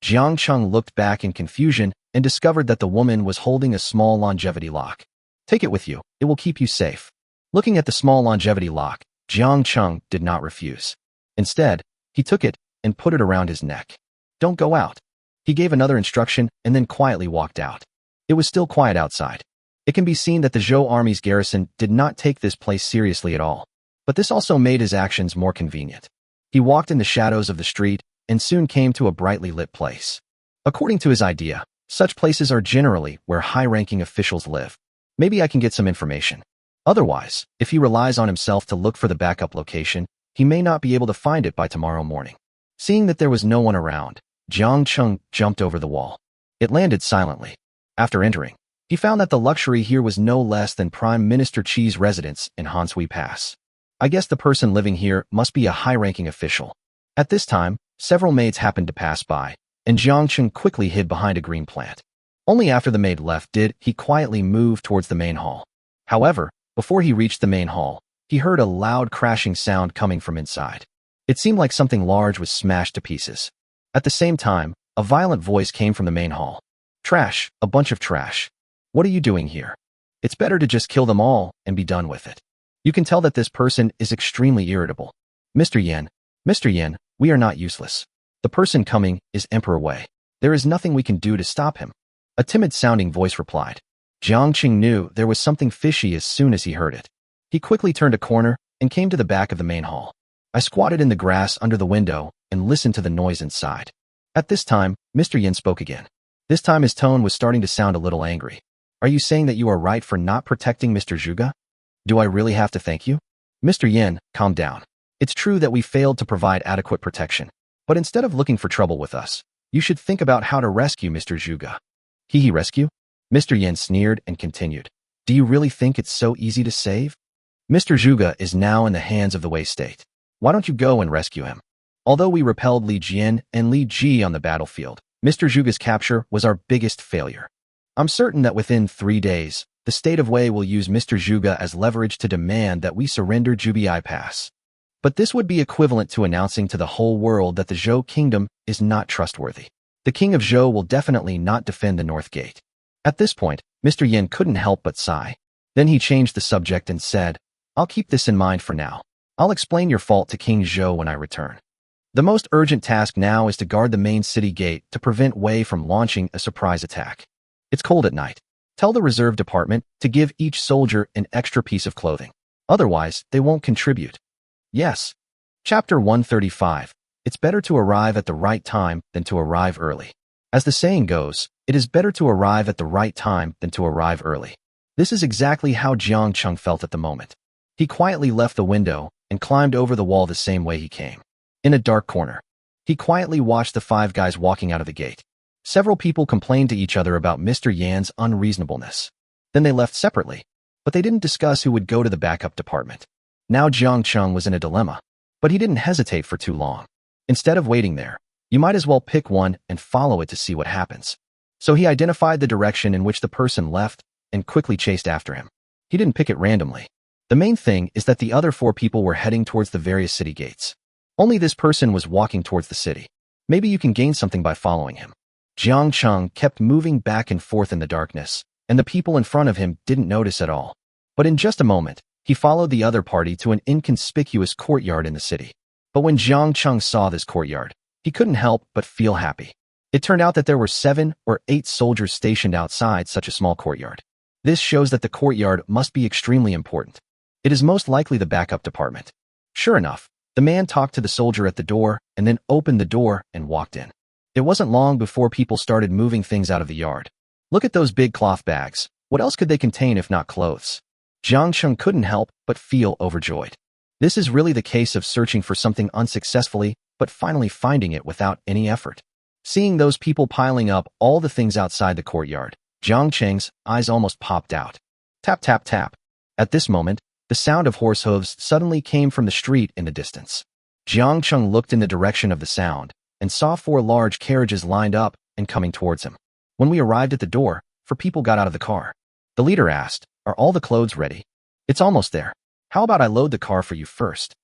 Jiang Cheng looked back in confusion and discovered that the woman was holding a small longevity lock. "Take it with you, it will keep you safe." Looking at the small longevity lock, Jiang Cheng did not refuse. Instead, he took it and put it around his neck. "Don't go out." He gave another instruction and then quietly walked out. It was still quiet outside. It can be seen that the Zhou army's garrison did not take this place seriously at all, but this also made his actions more convenient. He walked in the shadows of the street and soon came to a brightly lit place. According to his idea, such places are generally where high-ranking officials live. Maybe I can get some information. Otherwise, if he relies on himself to look for the backup location, he may not be able to find it by tomorrow morning. Seeing that there was no one around, Jiang Cheng jumped over the wall. It landed silently. After entering, he found that the luxury here was no less than Prime Minister Qi's residence in Hanshui Pass. I guess the person living here must be a high-ranking official. At this time, several maids happened to pass by, and Jiang Cheng quickly hid behind a green plant. Only after the maid left did he quietly move towards the main hall. However, before he reached the main hall, he heard a loud crashing sound coming from inside. It seemed like something large was smashed to pieces. At the same time, a violent voice came from the main hall. "Trash, a bunch of trash. What are you doing here? It's better to just kill them all and be done with it." You can tell that this person is extremely irritable. Mr. Yan, we are not useless. The person coming is Emperor Wei. There is nothing we can do to stop him." A timid-sounding voice replied. Jiang Cheng knew there was something fishy as soon as he heard it. He quickly turned a corner and came to the back of the main hall. I squatted in the grass under the window and listened to the noise inside. At this time, Mr. Yin spoke again. This time his tone was starting to sound a little angry. "Are you saying that you are right for not protecting Mr. Zhuge? Do I really have to thank you?" "Mr. Yin, calm down. It's true that we failed to provide adequate protection, but instead of looking for trouble with us, you should think about how to rescue Mr. Zhuge." "He rescue?" Mr. Yin sneered and continued. "Do you really think it's so easy to save? Mr. Zhuge is now in the hands of the Wei state. Why don't you go and rescue him?" Although we repelled Li Jian and Li Ji on the battlefield, Mr. Zhuge's capture was our biggest failure. I'm certain that within 3 days, the state of Wei will use Mr. Zhuge as leverage to demand that we surrender Jubai Pass. But this would be equivalent to announcing to the whole world that the Zhou kingdom is not trustworthy. The king of Zhou will definitely not defend the North Gate. At this point, Mr. Yin couldn't help but sigh. Then he changed the subject and said, "I'll keep this in mind for now. I'll explain your fault to King Zhou when I return. The most urgent task now is to guard the main city gate to prevent Wei from launching a surprise attack. It's cold at night. Tell the reserve department to give each soldier an extra piece of clothing. Otherwise, they won't contribute." Yes. Chapter 135. It's better to arrive at the right time than to arrive early. As the saying goes, it is better to arrive at the right time than to arrive early. This is exactly how Jiang Cheng felt at the moment. He quietly left the window and climbed over the wall the same way he came. In a dark corner, he quietly watched the 5 guys walking out of the gate. Several people complained to each other about Mr. Yan's unreasonableness. Then they left separately, but they didn't discuss who would go to the backup department. Now Jiang Cheng was in a dilemma, but he didn't hesitate for too long. Instead of waiting there, you might as well pick one and follow it to see what happens. So he identified the direction in which the person left and quickly chased after him. He didn't pick it randomly. The main thing is that the other 4 people were heading towards the various city gates. Only this person was walking towards the city. Maybe you can gain something by following him. Jiang Cheng kept moving back and forth in the darkness, and the people in front of him didn't notice at all. But in just a moment, he followed the other party to an inconspicuous courtyard in the city. But when Jiang Cheng saw this courtyard, he couldn't help but feel happy. It turned out that there were 7 or 8 soldiers stationed outside such a small courtyard. This shows that the courtyard must be extremely important. It is most likely the backup department. Sure enough, the man talked to the soldier at the door and then opened the door and walked in. It wasn't long before people started moving things out of the yard. Look at those big cloth bags. What else could they contain if not clothes? Jiang Cheng couldn't help but feel overjoyed. This is really the case of searching for something unsuccessfully, but finally finding it without any effort. Seeing those people piling up all the things outside the courtyard, Jiang Cheng's eyes almost popped out. Tap, tap, tap. At this moment, the sound of horse hooves suddenly came from the street in the distance. Jiang Cheng looked in the direction of the sound and saw 4 large carriages lined up and coming towards him. When we arrived at the door, 4 people got out of the car. The leader asked, "Are all the clothes ready?" "It's almost there. How about I load the car for you first?"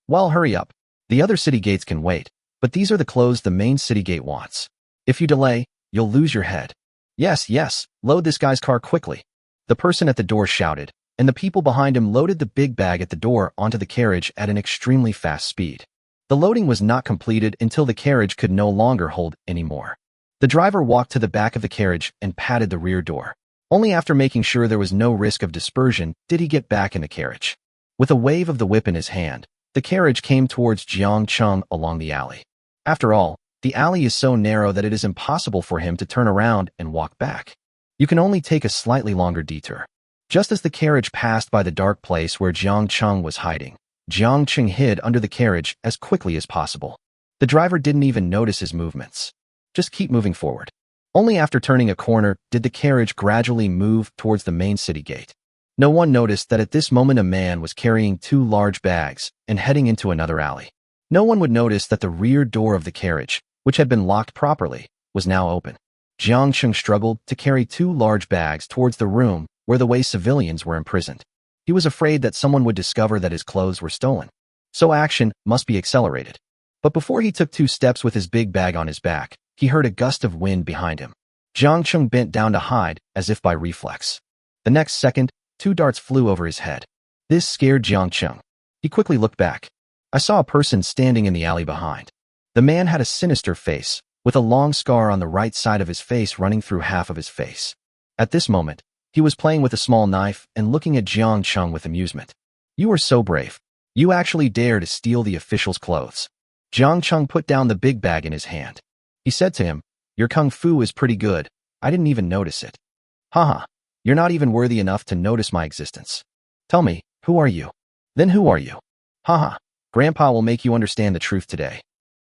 "Well, hurry up. The other city gates can wait, but these are the clothes the main city gate wants. If you delay, you'll lose your head." "Yes, yes, load this guy's car quickly," the person at the door shouted, and the people behind him loaded the big bag at the door onto the carriage at an extremely fast speed. The loading was not completed until the carriage could no longer hold any more. The driver walked to the back of the carriage and patted the rear door. Only after making sure there was no risk of dispersion did he get back in the carriage. With a wave of the whip in his hand, the carriage came towards Jiang Cheng along the alley. After all, the alley is so narrow that it is impossible for him to turn around and walk back. You can only take a slightly longer detour. Just as the carriage passed by the dark place where Jiang Cheng was hiding, Jiang Cheng hid under the carriage as quickly as possible. The driver didn't even notice his movements. Just keep moving forward. Only after turning a corner did the carriage gradually move towards the main city gate. No one noticed that at this moment a man was carrying 2 large bags and heading into another alley. No one would notice that the rear door of the carriage, which had been locked properly, was now open. Jiang Cheng struggled to carry 2 large bags towards the room where the Wei civilians were imprisoned. He was afraid that someone would discover that his clothes were stolen. So action must be accelerated. But before he took 2 steps with his big bag on his back, he heard a gust of wind behind him. Jiang Cheng bent down to hide as if by reflex. The next second, 2 darts flew over his head. This scared Jiang Cheng. He quickly looked back. I saw a person standing in the alley behind. The man had a sinister face, with a long scar on the right side of his face running through half of his face. At this moment, he was playing with a small knife and looking at Jiang Cheng with amusement. "You are so brave. You actually dare to steal the official's clothes." Jiang Cheng put down the big bag in his hand. He said to him, "Your kung fu is pretty good. I didn't even notice it." "Haha, you're not even worthy enough to notice my existence. Tell me, who are you?" "Then who are you?" "Haha, Grandpa will make you understand the truth today.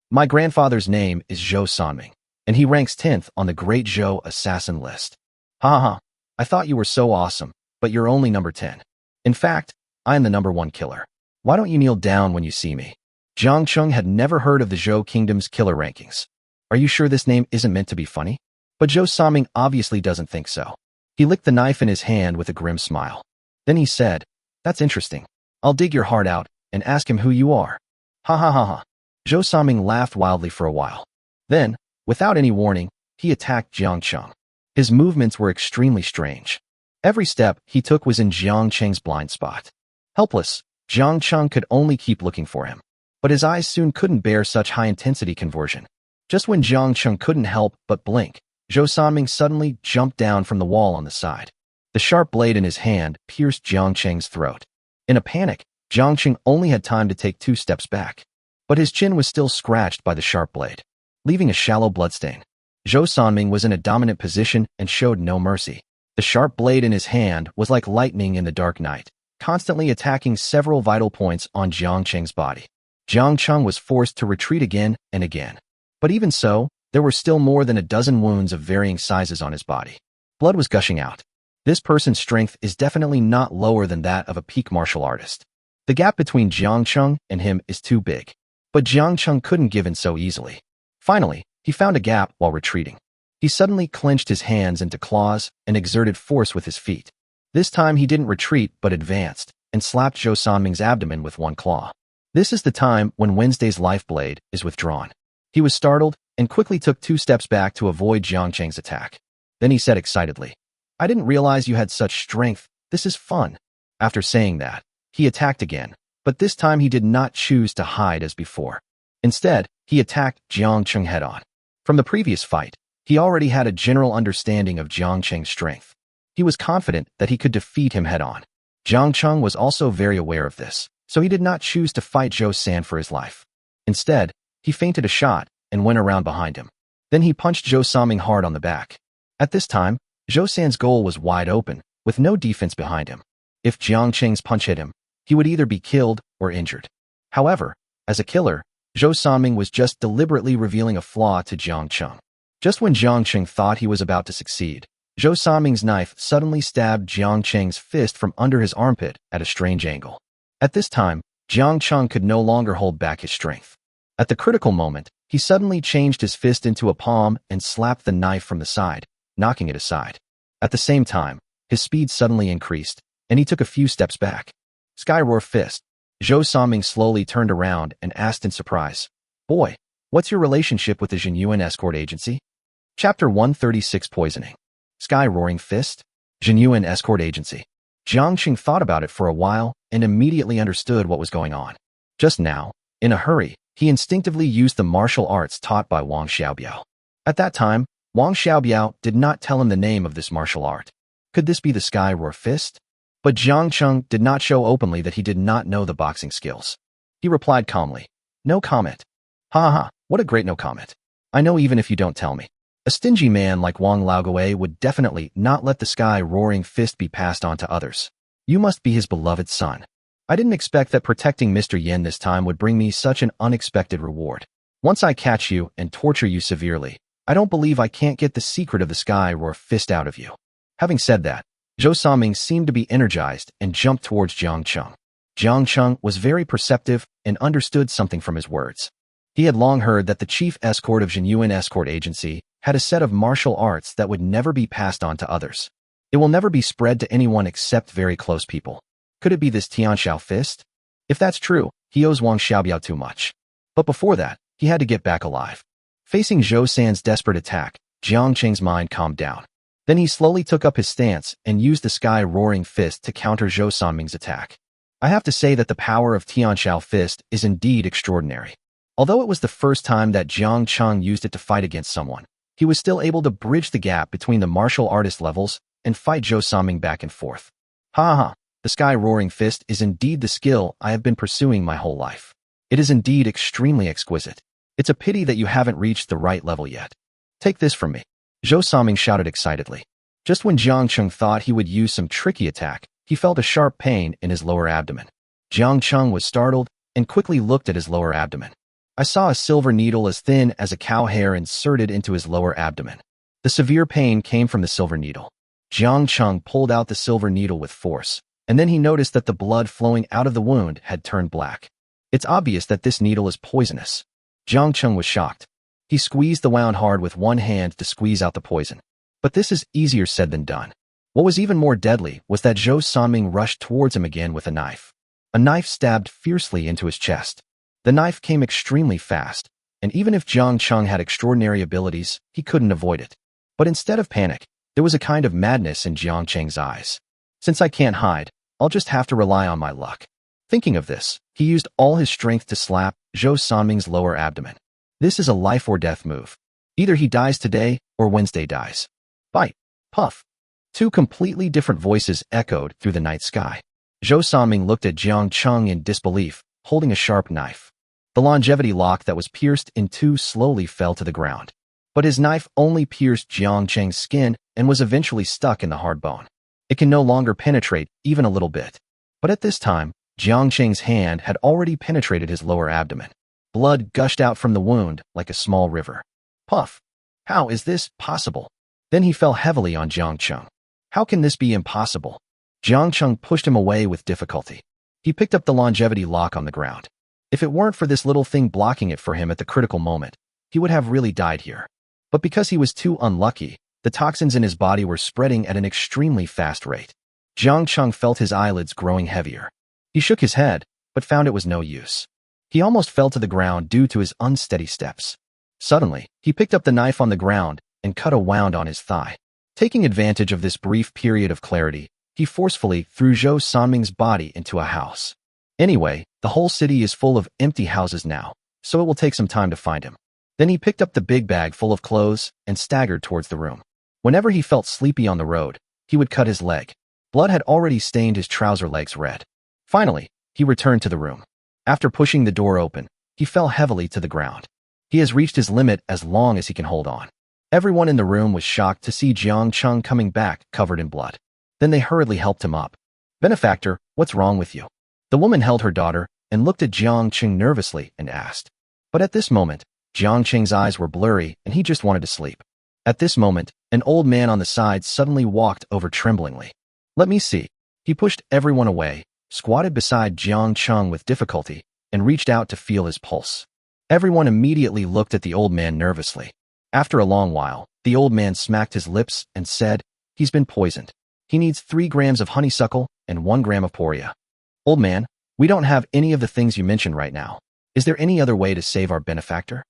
My grandfather's name is Zhou Sanming, and he ranks 10th on the Great Zhou assassin list." "Haha, I thought you were so awesome, but you're only number 10. In fact, I am the number 1 killer. Why don't you kneel down when you see me?" Jiang Cheng had never heard of the Zhou Kingdom's killer rankings. Are you sure this name isn't meant to be funny? But Zhou Sanming obviously doesn't think so. He licked the knife in his hand with a grim smile. Then he said, "That's interesting. I'll dig your heart out and ask him who you are." "Ha ha ha ha." Zhou Sanming laughed wildly for a while. Then, without any warning, he attacked Jiang Cheng. His movements were extremely strange. Every step he took was in Jiang Cheng's blind spot. Helpless, Jiang Cheng could only keep looking for him. But his eyes soon couldn't bear such high-intensity conversion. Just when Jiang Cheng couldn't help but blink, Zhou Sanming suddenly jumped down from the wall on the side. The sharp blade in his hand pierced Jiang Cheng's throat. In a panic, Jiang Cheng only had time to take 2 steps back. But his chin was still scratched by the sharp blade, leaving a shallow bloodstain. Zhou Sanming was in a dominant position and showed no mercy. The sharp blade in his hand was like lightning in the dark night, constantly attacking several vital points on Jiang Cheng's body. Jiang Cheng was forced to retreat again and again. But even so, there were still more than a dozen wounds of varying sizes on his body. Blood was gushing out. This person's strength is definitely not lower than that of a peak martial artist. The gap between Jiang Cheng and him is too big. But Jiang Cheng couldn't give in so easily. Finally, he found a gap while retreating. He suddenly clenched his hands into claws and exerted force with his feet. This time he didn't retreat but advanced and slapped Zhou Sanming's abdomen with 1 claw. This is the time when Wednesday's life blade is withdrawn. He was startled and quickly took 2 steps back to avoid Jiang Cheng's attack. Then he said excitedly, "I didn't realize you had such strength. This is fun." After saying that, he attacked again, but this time he did not choose to hide as before. Instead, he attacked Jiang Cheng head-on. From the previous fight, he already had a general understanding of Jiang Cheng's strength. He was confident that he could defeat him head-on. Jiang Cheng was also very aware of this, so he did not choose to fight Zhou San for his life. Instead, he feinted a shot and went around behind him. Then he punched Zhou Saming hard on the back. At this time, Zhou San's goal was wide open, with no defense behind him. If Jiang Cheng's punch hit him, he would either be killed or injured. However, as a killer, Zhou Saming was just deliberately revealing a flaw to Jiang Cheng. Just when Jiang Cheng thought he was about to succeed, Zhou Saming's knife suddenly stabbed Jiang Cheng's fist from under his armpit at a strange angle. At this time, Jiang Cheng could no longer hold back his strength. At the critical moment, he suddenly changed his fist into a palm and slapped the knife from the side, knocking it aside. At the same time, his speed suddenly increased, and he took a few steps back. Sky Roar Fist. Zhou Saming slowly turned around and asked in surprise, "Boy, what's your relationship with the Jinyuan Escort Agency?" Chapter 136 Poisoning. Sky Roaring Fist? Jinyuan Escort Agency. Jiang Cheng thought about it for a while and immediately understood what was going on. Just now, in a hurry, he instinctively used the martial arts taught by Wang Xiaobiao. At that time, Wang Xiaobiao did not tell him the name of this martial art. Could this be the Sky Roar Fist? But Jiang Cheng did not show openly that he did not know the boxing skills. He replied calmly, "No comment." "Ha ha, what a great no comment. I know even if you don't tell me." A stingy man like Wang Laogai would definitely not let the Sky Roaring Fist be passed on to others. You must be his beloved son. I didn't expect that protecting Mr. Yin this time would bring me such an unexpected reward. Once I catch you and torture you severely, I don't believe I can't get the secret of the Sky Roar Fist out of you. Having said that, Zhou Saming seemed to be energized and jumped towards Jiang Cheng. Jiang Cheng was very perceptive and understood something from his words. He had long heard that the chief escort of Jinyuan Escort Agency had a set of martial arts that would never be passed on to others. It will never be spread to anyone except very close people. Could it be this Tianxiao Fist? If that's true, he owes Wang Xiaobiao too much. But before that, he had to get back alive. Facing Zhou San's desperate attack, Jiang Cheng's mind calmed down. Then he slowly took up his stance and used the Sky Roaring Fist to counter Zhou Saming's attack. I have to say that the power of Tianxiao Fist is indeed extraordinary. Although it was the first time that Jiang Cheng used it to fight against someone, he was still able to bridge the gap between the martial artist levels and fight Zhou Saming back and forth. Ha ha, the Sky Roaring Fist is indeed the skill I have been pursuing my whole life. It is indeed extremely exquisite. It's a pity that you haven't reached the right level yet. Take this from me. Zhou Saming shouted excitedly. Just when Jiang Cheng thought he would use some tricky attack, he felt a sharp pain in his lower abdomen. Jiang Cheng was startled and quickly looked at his lower abdomen. I saw a silver needle as thin as a cow hair inserted into his lower abdomen. The severe pain came from the silver needle. Jiang Cheng pulled out the silver needle with force, and then he noticed that the blood flowing out of the wound had turned black. It's obvious that this needle is poisonous. Jiang Cheng was shocked. He squeezed the wound hard with one hand to squeeze out the poison. But this is easier said than done. What was even more deadly was that Zhou Saming rushed towards him again with a knife. A knife stabbed fiercely into his chest. The knife came extremely fast, and even if Jiang Cheng had extraordinary abilities, he couldn't avoid it. But instead of panic, there was a kind of madness in Jiang Cheng's eyes. Since I can't hide, I'll just have to rely on my luck. Thinking of this, he used all his strength to slap Zhou Saming's lower abdomen. This is a life or death move. Either he dies today or Wednesday dies. Bite. Puff. Two completely different voices echoed through the night sky. Zhou Saming looked at Jiang Cheng in disbelief, holding a sharp knife. The longevity lock that was pierced in two slowly fell to the ground. But his knife only pierced Jiang Cheng's skin and was eventually stuck in the hard bone. It can no longer penetrate even a little bit. But at this time, Jiang Cheng's hand had already penetrated his lower abdomen. Blood gushed out from the wound like a small river. Puff. How is this possible? Then he fell heavily on Jiang Cheng. How can this be impossible? Jiang Cheng pushed him away with difficulty. He picked up the longevity lock on the ground. If it weren't for this little thing blocking it for him at the critical moment, he would have really died here. But because he was too unlucky, the toxins in his body were spreading at an extremely fast rate. Jiang Cheng felt his eyelids growing heavier. He shook his head, but found it was no use. He almost fell to the ground due to his unsteady steps. Suddenly, he picked up the knife on the ground and cut a wound on his thigh. Taking advantage of this brief period of clarity, he forcefully threw Zhou Saming's body into a house. Anyway, the whole city is full of empty houses now, so it will take some time to find him. Then he picked up the big bag full of clothes and staggered towards the room. Whenever he felt sleepy on the road, he would cut his leg. Blood had already stained his trouser legs red. Finally, he returned to the room. After pushing the door open, he fell heavily to the ground. He has reached his limit as long as he can hold on. Everyone in the room was shocked to see Jiang Cheng coming back covered in blood. Then they hurriedly helped him up. "Benefactor, what's wrong with you?" The woman held her daughter and looked at Jiang Cheng nervously and asked. But at this moment, Jiang Cheng's eyes were blurry and he just wanted to sleep. At this moment, an old man on the side suddenly walked over tremblingly. "Let me see." He pushed everyone away, squatted beside Jiang Cheng with difficulty, and reached out to feel his pulse. Everyone immediately looked at the old man nervously. After a long while, the old man smacked his lips and said, "He's been poisoned. He needs 3 grams of honeysuckle and 1 gram of poria." "Old man, we don't have any of the things you mentioned right now. Is there any other way to save our benefactor?"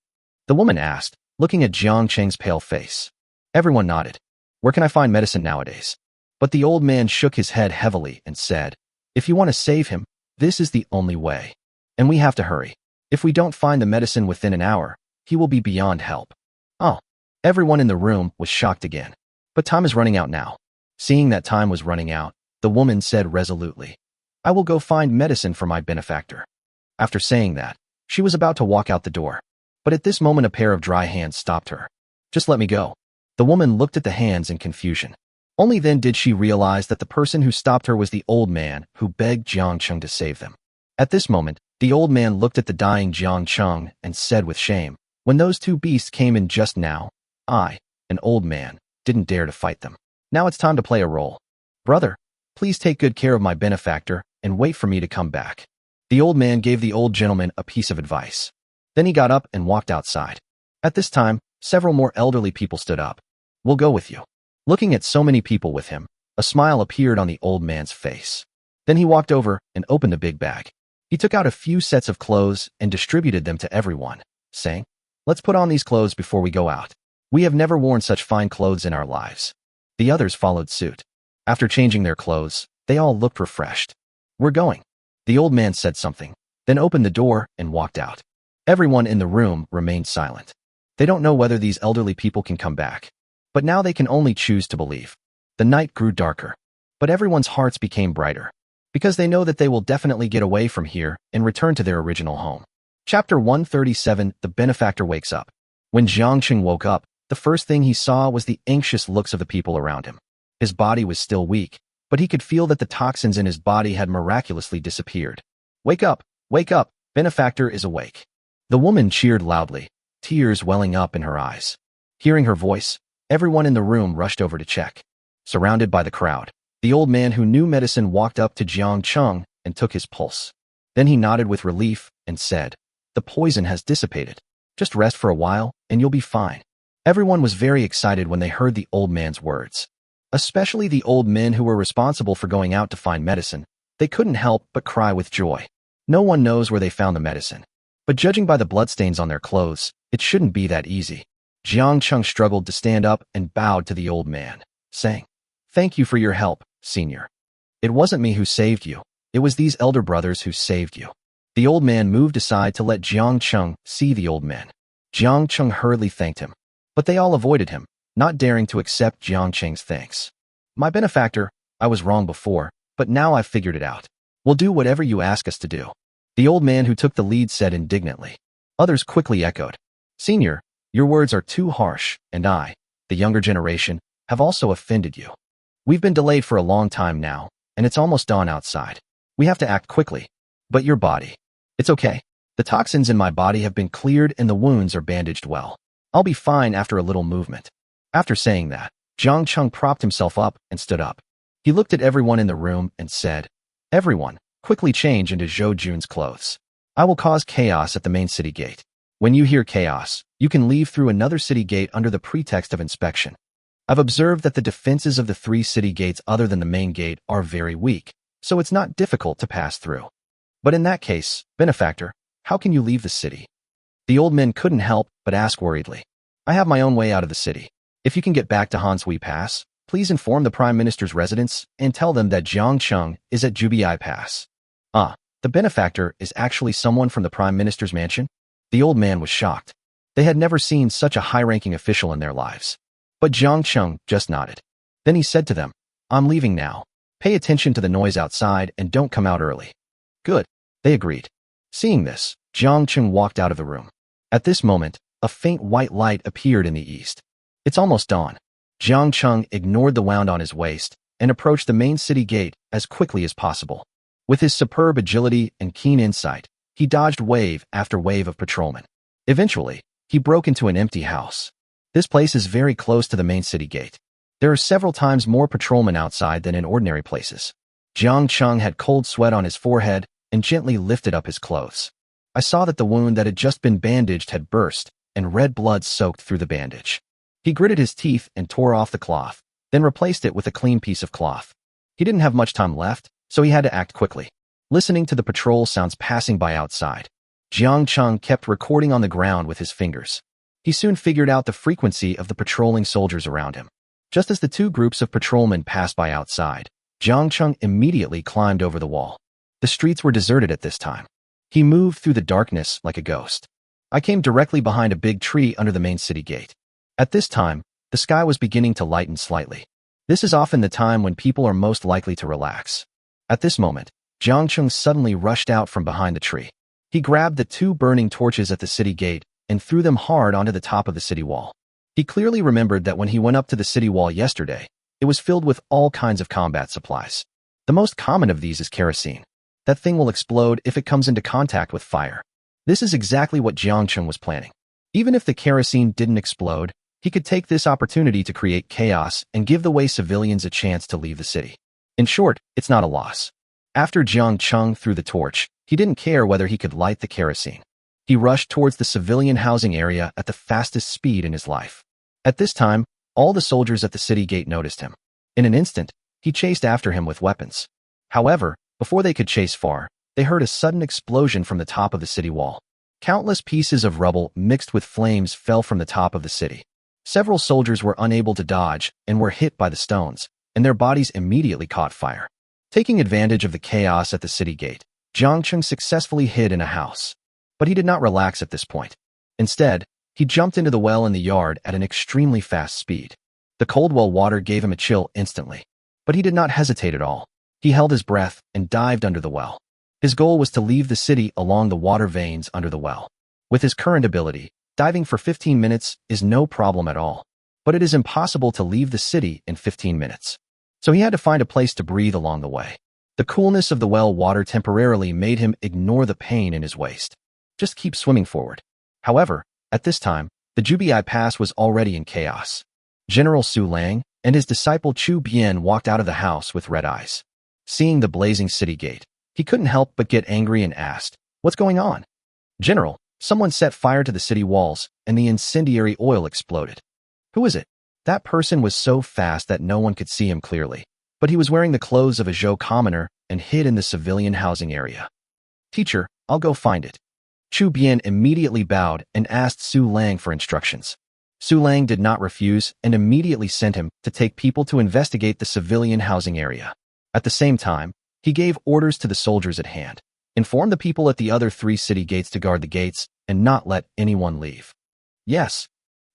The woman asked, looking at Jiang Cheng's pale face. Everyone nodded. "Where can I find medicine nowadays?" But the old man shook his head heavily and said, "If you want to save him, this is the only way. And we have to hurry. If we don't find the medicine within an hour, he will be beyond help." Oh, everyone in the room was shocked again. But time is running out now. Seeing that time was running out, the woman said resolutely, "I will go find medicine for my benefactor." After saying that, she was about to walk out the door. But at this moment a pair of dry hands stopped her. "Just let me go." The woman looked at the hands in confusion. Only then did she realize that the person who stopped her was the old man who begged Jiang Cheng to save them. At this moment, the old man looked at the dying Jiang Cheng and said with shame, "When those 2 beasts came in just now, I, an old man, didn't dare to fight them. Now it's time to play a role. Brother, please take good care of my benefactor and wait for me to come back." The old man gave the old gentleman a piece of advice. Then he got up and walked outside. At this time, several more elderly people stood up. "We'll go with you." Looking at so many people with him, a smile appeared on the old man's face. Then he walked over and opened a big bag. He took out a few sets of clothes and distributed them to everyone, saying, "Let's put on these clothes before we go out. We have never worn such fine clothes in our lives." The others followed suit. After changing their clothes, they all looked refreshed. "We're going." The old man said something, then opened the door and walked out. Everyone in the room remained silent. They don't know whether these elderly people can come back. But now they can only choose to believe. The night grew darker, but everyone's hearts became brighter, because they know that they will definitely get away from here and return to their original home. Chapter 137, The Benefactor Wakes Up. When Jiang Cheng woke up, the first thing he saw was the anxious looks of the people around him. His body was still weak, but he could feel that the toxins in his body had miraculously disappeared. Wake up! Benefactor is awake." The woman cheered loudly, tears welling up in her eyes. Hearing her voice, everyone in the room rushed over to check. Surrounded by the crowd, the old man who knew medicine walked up to Jiang Cheng and took his pulse. Then he nodded with relief and said, "The poison has dissipated. Just rest for a while and you'll be fine." Everyone was very excited when they heard the old man's words. Especially the old men who were responsible for going out to find medicine. They couldn't help but cry with joy. No one knows where they found the medicine. But judging by the bloodstains on their clothes, it shouldn't be that easy. Jiang Cheng struggled to stand up and bowed to the old man, saying, "Thank you for your help, senior. It wasn't me who saved you. It was these elder brothers who saved you." The old man moved aside to let Jiang Cheng see the old men. Jiang Cheng hurriedly thanked him, but they all avoided him, not daring to accept Jiang Cheng's thanks. "My benefactor, I was wrong before, but now I've figured it out. We'll do whatever you ask us to do." The old man who took the lead said indignantly. Others quickly echoed, "Senior, your words are too harsh, and I, the younger generation, have also offended you. We've been delayed for a long time now, and it's almost dawn outside. We have to act quickly. But your body. It's okay. The toxins in my body have been cleared and the wounds are bandaged well. I'll be fine after a little movement." After saying that, Jiang Cheng propped himself up and stood up. He looked at everyone in the room and said, "Everyone, quickly change into Zhou Jun's clothes. I will cause chaos at the main city gate. When you hear chaos, you can leave through another city gate under the pretext of inspection. I've observed that the defenses of the 3 city gates other than the main gate are very weak, so it's not difficult to pass through. But in that case, benefactor, how can you leave the city?" The old men couldn't help but ask worriedly. "I have my own way out of the city. If you can get back to Hansui Pass, please inform the Prime Minister's residence and tell them that Jiang Cheng is at Jubiai Pass." "Ah, the benefactor is actually someone from the Prime Minister's mansion?" The old man was shocked. They had never seen such a high-ranking official in their lives. But Jiang Cheng just nodded. Then he said to them, I'm leaving now. Pay attention to the noise outside and don't come out early. Good. They agreed. Seeing this, Jiang Cheng walked out of the room. At this moment, a faint white light appeared in the east. It's almost dawn. Jiang Cheng ignored the wound on his waist and approached the main city gate as quickly as possible. With his superb agility and keen insight, he dodged wave after wave of patrolmen. Eventually, he broke into an empty house. This place is very close to the main city gate. There are several times more patrolmen outside than in ordinary places. Jiang Cheng had cold sweat on his forehead and gently lifted up his clothes. I saw that the wound that had just been bandaged had burst, and red blood soaked through the bandage. He gritted his teeth and tore off the cloth, then replaced it with a clean piece of cloth. He didn't have much time left, so he had to act quickly. Listening to the patrol sounds passing by outside, Jiang Cheng kept recording on the ground with his fingers. He soon figured out the frequency of the patrolling soldiers around him. Just as the two groups of patrolmen passed by outside, Jiang Cheng immediately climbed over the wall. The streets were deserted at this time. He moved through the darkness like a ghost. I came directly behind a big tree under the main city gate. At this time, the sky was beginning to lighten slightly. This is often the time when people are most likely to relax. At this moment, Jiang Cheng suddenly rushed out from behind the tree. He grabbed the two burning torches at the city gate and threw them hard onto the top of the city wall. He clearly remembered that when he went up to the city wall yesterday, it was filled with all kinds of combat supplies. The most common of these is kerosene. That thing will explode if it comes into contact with fire. This is exactly what Jiang Cheng was planning. Even if the kerosene didn't explode, he could take this opportunity to create chaos and give the Wei civilians a chance to leave the city. In short, it's not a loss. After Jiang Cheng threw the torch, he didn't care whether he could light the kerosene. He rushed towards the civilian housing area at the fastest speed in his life. At this time, all the soldiers at the city gate noticed him. In an instant, he chased after him with weapons. However, before they could chase far, they heard a sudden explosion from the top of the city wall. Countless pieces of rubble mixed with flames fell from the top of the city. Several soldiers were unable to dodge and were hit by the stones, and their bodies immediately caught fire. Taking advantage of the chaos at the city gate, Jiang Cheng successfully hid in a house. But he did not relax at this point. Instead, he jumped into the well in the yard at an extremely fast speed. The cold well water gave him a chill instantly. But he did not hesitate at all. He held his breath and dived under the well. His goal was to leave the city along the water veins under the well. With his current ability, diving for 15 minutes is no problem at all. But it is impossible to leave the city in 15 minutes. So he had to find a place to breathe along the way. The coolness of the well water temporarily made him ignore the pain in his waist. Just keep swimming forward. However, at this time, the Jubiai Pass was already in chaos. General Su Lang and his disciple Chu Bian walked out of the house with red eyes. Seeing the blazing city gate, he couldn't help but get angry and asked, "What's going on?" "General, someone set fire to the city walls and the incendiary oil exploded." "Who is it?" That person was so fast that no one could see him clearly, but he was wearing the clothes of a Zhou commoner and hid in the civilian housing area. "Teacher, I'll go find it." Chu Bian immediately bowed and asked Su Lang for instructions. Su Lang did not refuse and immediately sent him to take people to investigate the civilian housing area. At the same time, he gave orders to the soldiers at hand. Inform the people at the other 3 city gates to guard the gates and not let anyone leave. Yes.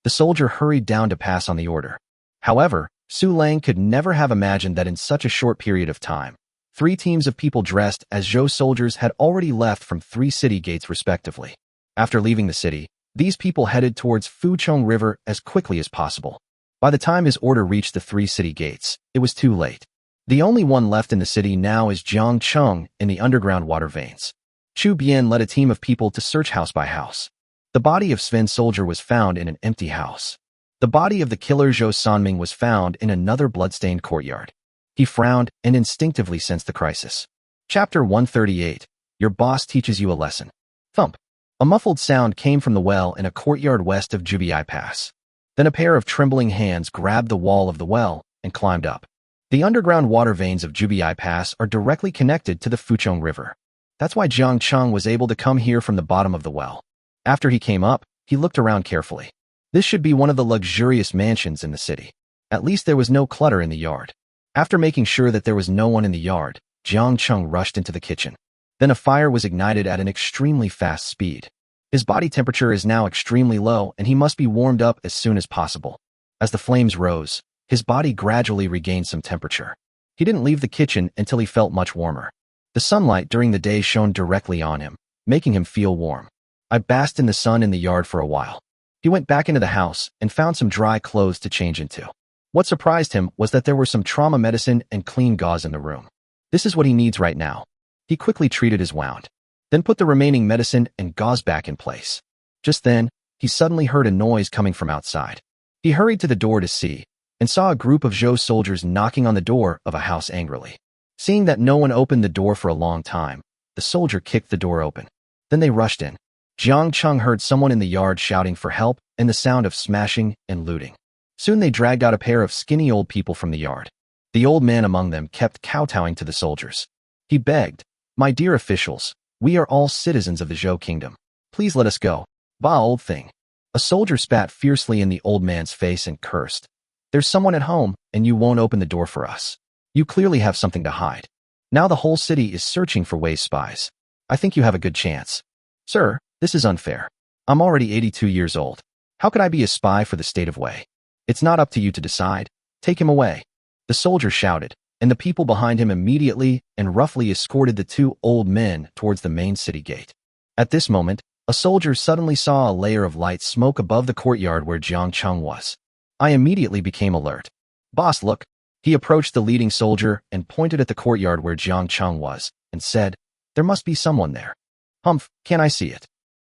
The soldier hurried down to pass on the order. However, Su Lang could never have imagined that in such a short period of time, 3 teams of people dressed as Zhou soldiers had already left from 3 city gates respectively. After leaving the city, these people headed towards Fuchong River as quickly as possible. By the time his order reached the 3 city gates, it was too late. The only one left in the city now is Jiang Cheng in the underground water veins. Chu Bian led a team of people to search house by house. The body of Sven soldier was found in an empty house. The body of the killer Zhou Sanming was found in another bloodstained courtyard. He frowned and instinctively sensed the crisis. Chapter 138. Your boss teaches you a lesson. Thump. A muffled sound came from the well in a courtyard west of Jubiai Pass. Then a pair of trembling hands grabbed the wall of the well and climbed up. The underground water veins of Jubiai Pass are directly connected to the Fuchong River. That's why Jiang Cheng was able to come here from the bottom of the well. After he came up, he looked around carefully. This should be one of the luxurious mansions in the city. At least there was no clutter in the yard. After making sure that there was no one in the yard, Jiang Cheng rushed into the kitchen. Then a fire was ignited at an extremely fast speed. His body temperature is now extremely low and he must be warmed up as soon as possible. As the flames rose, his body gradually regained some temperature. He didn't leave the kitchen until he felt much warmer. The sunlight during the day shone directly on him, making him feel warm. I basked in the sun in the yard for a while. He went back into the house and found some dry clothes to change into. What surprised him was that there were some trauma medicine and clean gauze in the room. This is what he needs right now. He quickly treated his wound, then put the remaining medicine and gauze back in place. Just then, he suddenly heard a noise coming from outside. He hurried to the door to see, and saw a group of Zhou soldiers knocking on the door of a house angrily. Seeing that no one opened the door for a long time, the soldier kicked the door open. Then they rushed in. Jiang Cheng heard someone in the yard shouting for help and the sound of smashing and looting. Soon they dragged out a pair of skinny old people from the yard. The old man among them kept kowtowing to the soldiers. He begged, "My dear officials, we are all citizens of the Zhou kingdom. Please let us go. Bah, old thing." A soldier spat fiercely in the old man's face and cursed. "There's someone at home, and you won't open the door for us. You clearly have something to hide. Now the whole city is searching for Wei's spies. I think you have a good chance." "Sir, this is unfair. I'm already 82 years old. How could I be a spy for the state of Wei? It's not up to you to decide. Take him away." The soldier shouted, and the people behind him immediately and roughly escorted the two old men towards the main city gate. At this moment, a soldier suddenly saw a layer of light smoke above the courtyard where Jiang Cheng was. I immediately became alert. "Boss, look." He approached the leading soldier and pointed at the courtyard where Jiang Cheng was, and said, "There must be someone there." "Humph, can I see it?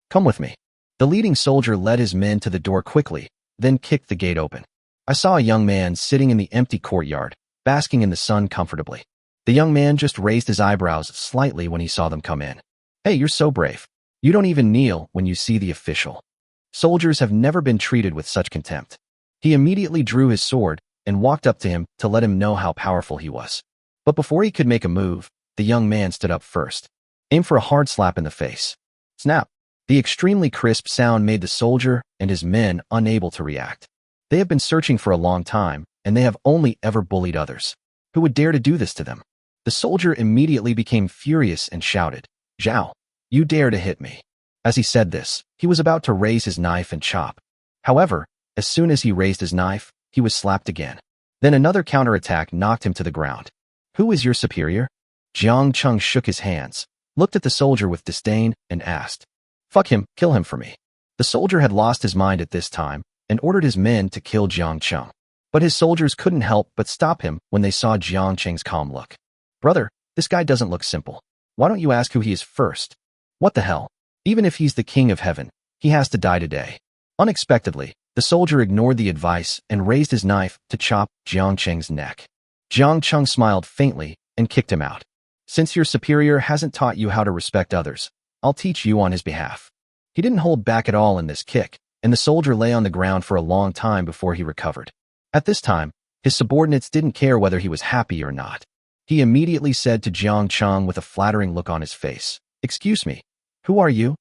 Come with me." The leading soldier led his men to the door quickly, then kicked the gate open. I saw a young man sitting in the empty courtyard, basking in the sun comfortably. The young man just raised his eyebrows slightly when he saw them come in. "Hey, you're so brave. You don't even kneel when you see the official." Soldiers have never been treated with such contempt. He immediately drew his sword and walked up to him to let him know how powerful he was. But before he could make a move, the young man stood up first. Aim for a hard slap in the face. Snap! The extremely crisp sound made the soldier and his men unable to react. They have been searching for a long time, and they have only ever bullied others. Who would dare to do this to them? The soldier immediately became furious and shouted, "Zhao, you dare to hit me." As he said this, he was about to raise his knife and chop. However, as soon as he raised his knife, he was slapped again. Then another counterattack knocked him to the ground. "Who is your superior?" Jiang Cheng shook his hands, looked at the soldier with disdain, and asked, "Fuck him, kill him for me." The soldier had lost his mind at this time and ordered his men to kill Jiang Cheng. But his soldiers couldn't help but stop him when they saw Jiang Cheng's calm look. "Brother, this guy doesn't look simple. Why don't you ask who he is first?" "What the hell? Even if he's the king of heaven, he has to die today." Unexpectedly, the soldier ignored the advice and raised his knife to chop Jiang Cheng's neck. Jiang Cheng smiled faintly and kicked him out. "Since your superior hasn't taught you how to respect others, I'll teach you on his behalf." He didn't hold back at all in this kick, and the soldier lay on the ground for a long time before he recovered. At this time, his subordinates didn't care whether he was happy or not. He immediately said to Jiang Cheng with a flattering look on his face, "Excuse me, who are you?"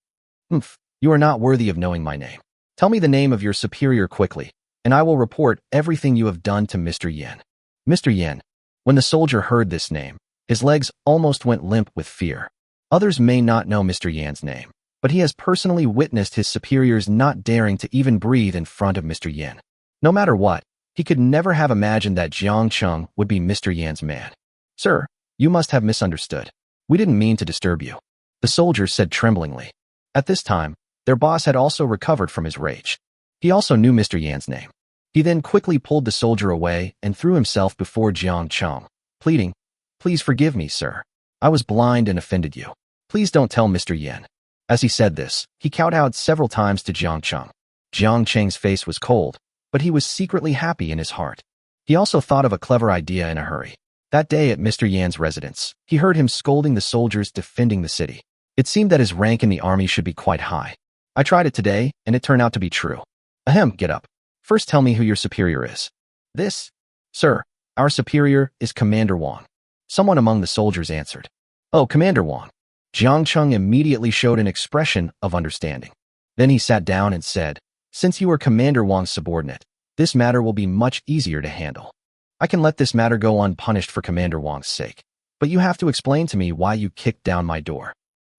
"Humph, you are not worthy of knowing my name. Tell me the name of your superior quickly, and I will report everything you have done to Mr. Yan." Mr. Yan. When the soldier heard this name, his legs almost went limp with fear. Others may not know Mr. Yan's name, but he has personally witnessed his superiors not daring to even breathe in front of Mr. Yan. No matter what, he could never have imagined that Jiang Cheng would be Mr. Yan's man. "Sir, you must have misunderstood. We didn't mean to disturb you," the soldier said tremblingly. At this time, their boss had also recovered from his rage. He also knew Mr. Yan's name. He then quickly pulled the soldier away and threw himself before Jiang Cheng, pleading, "Please forgive me, sir. I was blind and offended you. Please don't tell Mr. Yan." As he said this, he kowtowed several times to Jiang Cheng. Jiang Cheng's face was cold, but he was secretly happy in his heart. He also thought of a clever idea in a hurry. That day at Mr. Yan's residence, he heard him scolding the soldiers defending the city. It seemed that his rank in the army should be quite high. "I tried it today, and it turned out to be true." "Ahem, get up. First tell me who your superior is." "This? Sir, our superior is Commander Wang." Someone among the soldiers answered. "Oh, Commander Wang." Jiang Cheng immediately showed an expression of understanding. Then he sat down and said, "Since you are Commander Wang's subordinate, this matter will be much easier to handle. I can let this matter go unpunished for Commander Wang's sake, but you have to explain to me why you kicked down my door."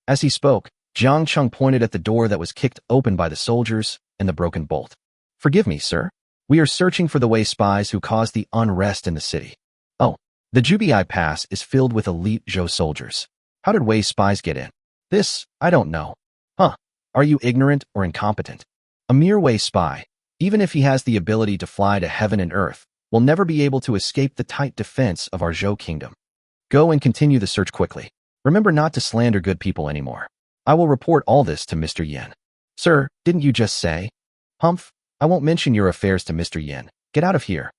As he spoke, Jiang Cheng pointed at the door that was kicked open by the soldiers and the broken bolt. "Forgive me, sir. We are searching for the Wei spies who caused the unrest in the city." "Oh, The Jubii Pass is filled with elite Zhou soldiers. How did Wei's spies get in? This, I don't know. Huh. Are you ignorant or incompetent? A mere Wei spy, even if he has the ability to fly to heaven and earth, will never be able to escape the tight defense of our Zhou kingdom. Go and continue the search quickly. Remember not to slander good people anymore. I will report all this to Mr. Yin. Sir, didn't you just say? Humph, I won't mention your affairs to Mr. Yin. Get out of here.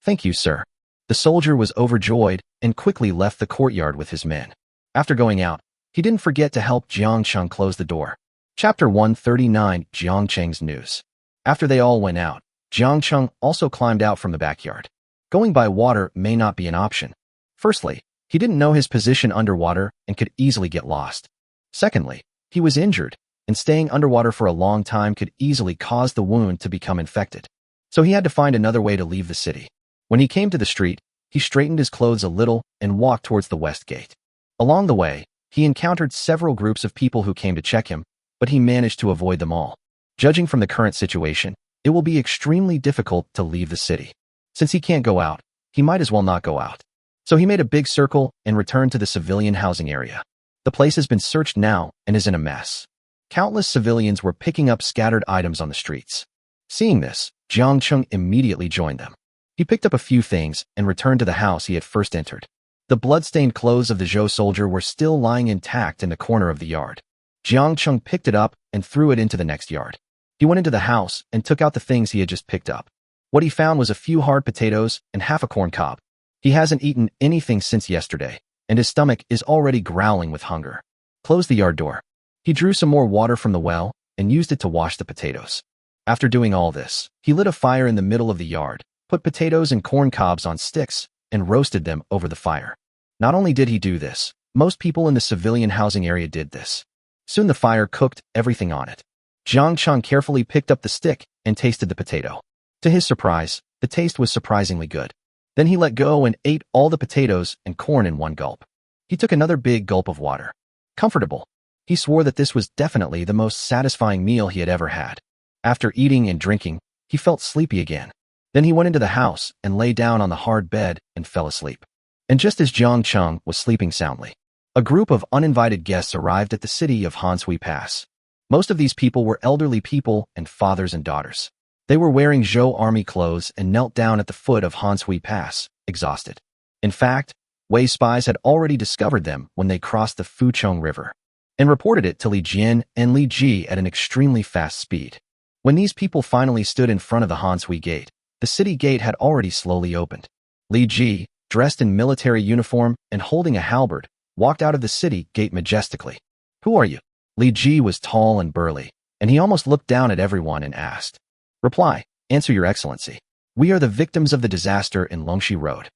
Thank you, sir. The soldier was overjoyed and quickly left the courtyard with his men. After going out, he didn't forget to help Jiang Cheng close the door. Chapter 139, Jiang Cheng's News. After they all went out, Jiang Cheng also climbed out from the backyard. Going by water may not be an option. Firstly, he didn't know his position underwater and could easily get lost. Secondly, he was injured, and staying underwater for a long time could easily cause the wound to become infected. So he had to find another way to leave the city. When he came to the street, he straightened his clothes a little and walked towards the west gate. Along the way, he encountered several groups of people who came to check him, but he managed to avoid them all. Judging from the current situation, it will be extremely difficult to leave the city. Since he can't go out, he might as well not go out. So he made a big circle and returned to the civilian housing area. The place has been searched now and is in a mess. Countless civilians were picking up scattered items on the streets. Seeing this, Jiang Cheng immediately joined them. He picked up a few things and returned to the house he had first entered. The blood-stained clothes of the Zhou soldier were still lying intact in the corner of the yard. Jiang Cheng picked it up and threw it into the next yard. He went into the house and took out the things he had just picked up. What he found was a few hard potatoes and half a corn cob. He hasn't eaten anything since yesterday, and his stomach is already growling with hunger. Close the yard door. He drew some more water from the well and used it to wash the potatoes. After doing all this, he lit a fire in the middle of the yard, put potatoes and corn cobs on sticks, and roasted them over the fire. Not only did he do this, most people in the civilian housing area did this. Soon the fire cooked everything on it. Jiang Cheng carefully picked up the stick and tasted the potato. To his surprise, the taste was surprisingly good. Then he let go and ate all the potatoes and corn in one gulp. He took another big gulp of water. Comfortable. He swore that this was definitely the most satisfying meal he had ever had. After eating and drinking, he felt sleepy again. Then he went into the house and lay down on the hard bed and fell asleep. And just as Jiang Cheng was sleeping soundly, a group of uninvited guests arrived at the city of Hanshui Pass. Most of these people were elderly people and fathers and daughters. They were wearing Zhou army clothes and knelt down at the foot of Hanshui Pass, exhausted. In fact, Wei spies had already discovered them when they crossed the Fuchong River and reported it to Li Jian and Li Ji at an extremely fast speed. When these people finally stood in front of the Hanshui Gate, the city gate had already slowly opened. Li Ji, dressed in military uniform and holding a halberd, walked out of the city gate majestically. Who are you? Li Ji was tall and burly, and he almost looked down at everyone and asked. Reply, answer your excellency. We are the victims of the disaster in Longxi Road.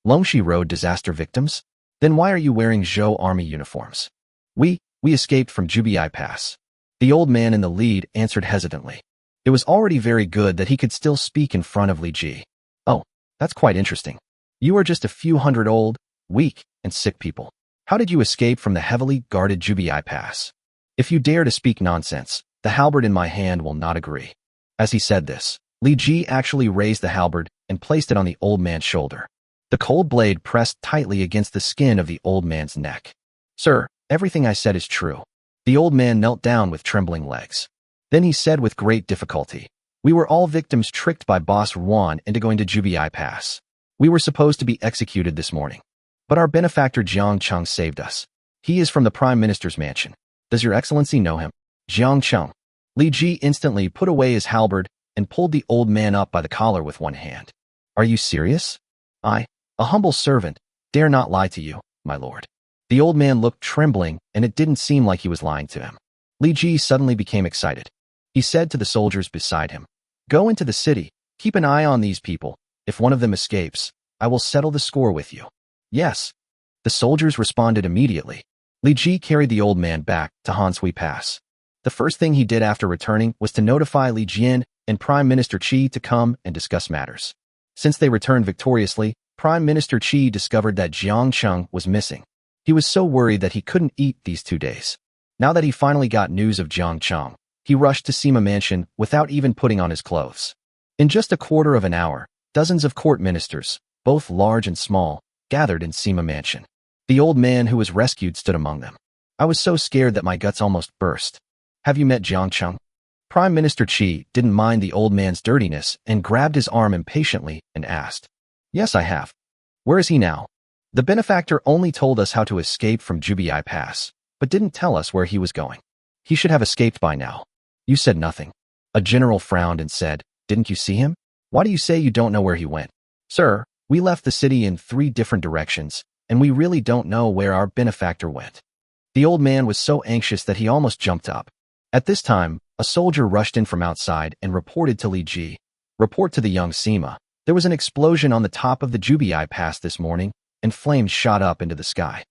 Longxi Road disaster victims? Then why are you wearing Zhou army uniforms? We escaped from Jubii Pass. The old man in the lead answered hesitantly. It was already very good that he could still speak in front of Li Ji. Oh, that's quite interesting. You are just a few hundred old, weak, and sick people. How did you escape from the heavily guarded Jubii Pass? If you dare to speak nonsense, the halberd in my hand will not agree. As he said this, Li Ji actually raised the halberd and placed it on the old man's shoulder. The cold blade pressed tightly against the skin of the old man's neck. Sir, everything I said is true. The old man knelt down with trembling legs. Then he said with great difficulty, we were all victims tricked by Boss Yuan into going to Jubii Pass. We were supposed to be executed this morning. But our benefactor Jiang Cheng saved us. He is from the Prime Minister's mansion. Does your excellency know him? Jiang Cheng. Li Ji instantly put away his halberd and pulled the old man up by the collar with one hand. Are you serious? I, a humble servant, dare not lie to you, my lord. The old man looked trembling, and it didn't seem like he was lying to him. Li Ji suddenly became excited. He said to the soldiers beside him, go into the city, keep an eye on these people. If one of them escapes, I will settle the score with you. Yes. The soldiers responded immediately. Li Ji carried the old man back to Hanshui Pass. The first thing he did after returning was to notify Li Jian and Prime Minister Qi to come and discuss matters. Since they returned victoriously, Prime Minister Qi discovered that Jiang Cheng was missing. He was so worried that he couldn't eat these 2 days. Now that he finally got news of Jiang Cheng, he rushed to Sima Mansion without even putting on his clothes. In just a quarter of an hour, dozens of court ministers, both large and small, gathered in Sima Mansion. The old man who was rescued stood among them. I was so scared that my guts almost burst. Have you met Jiang Cheng? Prime Minister Qi didn't mind the old man's dirtiness and grabbed his arm impatiently and asked, Yes, I have. Where is he now? The benefactor only told us how to escape from Jubiai Pass, but didn't tell us where he was going. He should have escaped by now. You said nothing. A general frowned and said, Didn't you see him? Why do you say you don't know where he went? Sir, we left the city in 3 different directions, and we really don't know where our benefactor went. The old man was so anxious that he almost jumped up. At this time, a soldier rushed in from outside and reported to Li Ji. Report to the young Sima. There was an explosion on the top of the Jubiai Pass this morning, and flames shot up into the sky.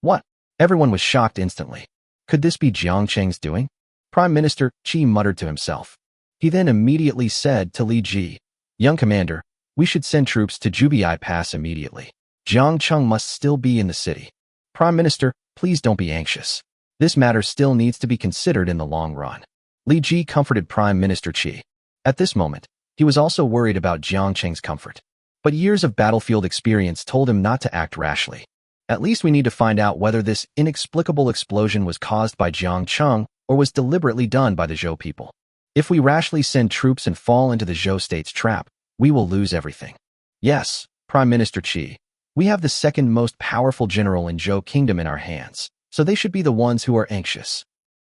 What? Everyone was shocked instantly. Could this be Jiang Cheng's doing? Prime Minister Qi muttered to himself. He then immediately said to Li Ji, Young commander, we should send troops to Jubiai Pass immediately. Jiang Cheng must still be in the city. Prime Minister, please don't be anxious. This matter still needs to be considered in the long run. Li Ji comforted Prime Minister Qi. At this moment, he was also worried about Jiang Cheng's comfort. But years of battlefield experience told him not to act rashly. At least we need to find out whether this inexplicable explosion was caused by Jiang Cheng or was deliberately done by the Zhou people. If we rashly send troops and fall into the Zhou state's trap, we will lose everything. Yes, Prime Minister Qi, we have the second most powerful general in Zhou Kingdom in our hands, so they should be the ones who are anxious.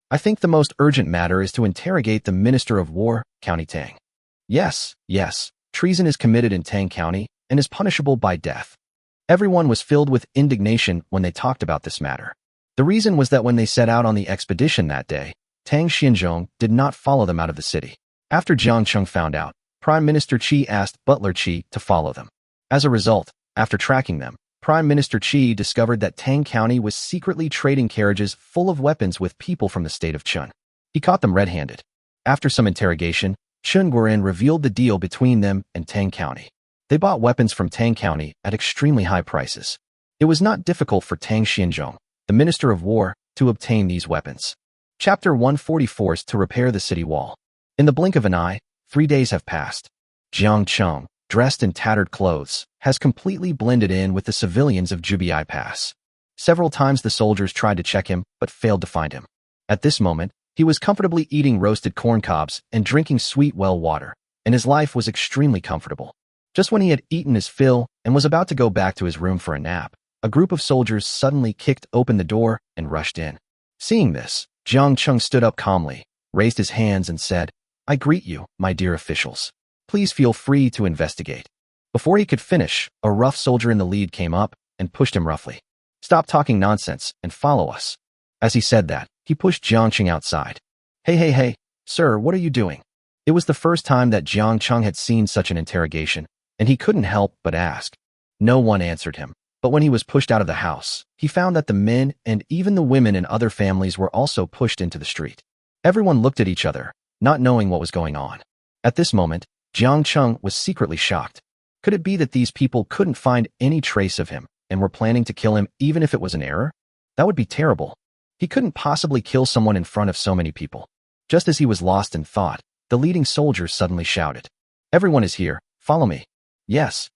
I think the most urgent matter is to interrogate the Minister of War, County Tang. Yes, treason is committed in Tang County and is punishable by death. Everyone was filled with indignation when they talked about this matter. The reason was that when they set out on the expedition that day, Tang Xinzhong did not follow them out of the city. After Jiang Cheng found out, Prime Minister Qi asked Butler Qi to follow them. As a result, after tracking them, Prime Minister Qi discovered that Tang County was secretly trading carriages full of weapons with people from the state of Chun. He caught them red-handed. After some interrogation, Chun Guoren revealed the deal between them and Tang County. They bought weapons from Tang County at extremely high prices. It was not difficult for Tang Xinzhong, the Minister of War, to obtain these weapons. Chapter 144 is to repair the city wall. In the blink of an eye, 3 days have passed. Jiang Cheng, dressed in tattered clothes, has completely blended in with the civilians of Jubiai Pass. Several times the soldiers tried to check him, but failed to find him. At this moment, he was comfortably eating roasted corn cobs and drinking sweet well water, and his life was extremely comfortable. Just when he had eaten his fill and was about to go back to his room for a nap, a group of soldiers suddenly kicked open the door and rushed in. Seeing this, Jiang Cheng stood up calmly, raised his hands and said, I greet you, my dear officials. Please feel free to investigate. Before he could finish, a rough soldier in the lead came up and pushed him roughly. Stop talking nonsense and follow us. As he said that, he pushed Jiang Cheng outside. Hey, sir, what are you doing? It was the first time that Jiang Cheng had seen such an interrogation, and he couldn't help but ask. No one answered him, but when he was pushed out of the house, he found that the men and even the women in other families were also pushed into the street. Everyone looked at each other, not knowing what was going on. At this moment, Jiang Cheng was secretly shocked. Could it be that these people couldn't find any trace of him and were planning to kill him even if it was an error? That would be terrible. He couldn't possibly kill someone in front of so many people. Just as he was lost in thought, the leading soldier suddenly shouted, Everyone is here, follow me. Yes.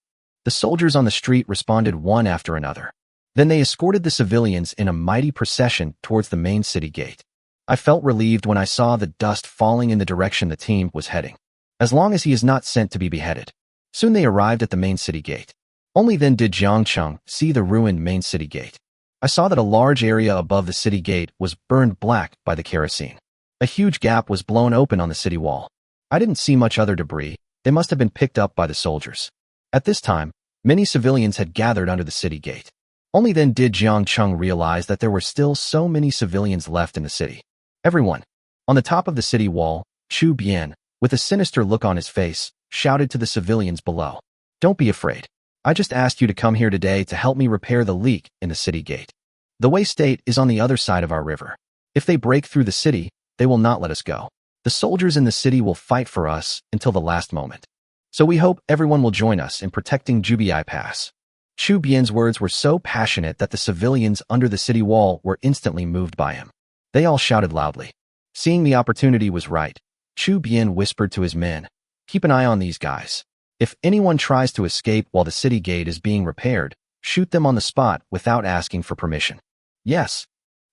The soldiers on the street responded one after another. Then they escorted the civilians in a mighty procession towards the main city gate. I felt relieved when I saw the dust falling in the direction the team was heading. As long as he is not sent to be beheaded. Soon they arrived at the main city gate. Only then did Jiang Cheng see the ruined main city gate. I saw that a large area above the city gate was burned black by the kerosene. A huge gap was blown open on the city wall. I didn't see much other debris. They must have been picked up by the soldiers. At this time, many civilians had gathered under the city gate. Only then did Jiang Cheng realize that there were still so many civilians left in the city. Everyone. On the top of the city wall, Chu Bian, with a sinister look on his face, shouted to the civilians below. Don't be afraid. I just asked you to come here today to help me repair the leak in the city gate. The Wei State is on the other side of our river. If they break through the city, they will not let us go. The soldiers in the city will fight for us until the last moment. So we hope everyone will join us in protecting Jubiai Pass. Chu Bian's words were so passionate that the civilians under the city wall were instantly moved by him. They all shouted loudly. Seeing the opportunity was right, Chu Bian whispered to his men, Keep an eye on these guys. If anyone tries to escape while the city gate is being repaired, shoot them on the spot without asking for permission. Yes.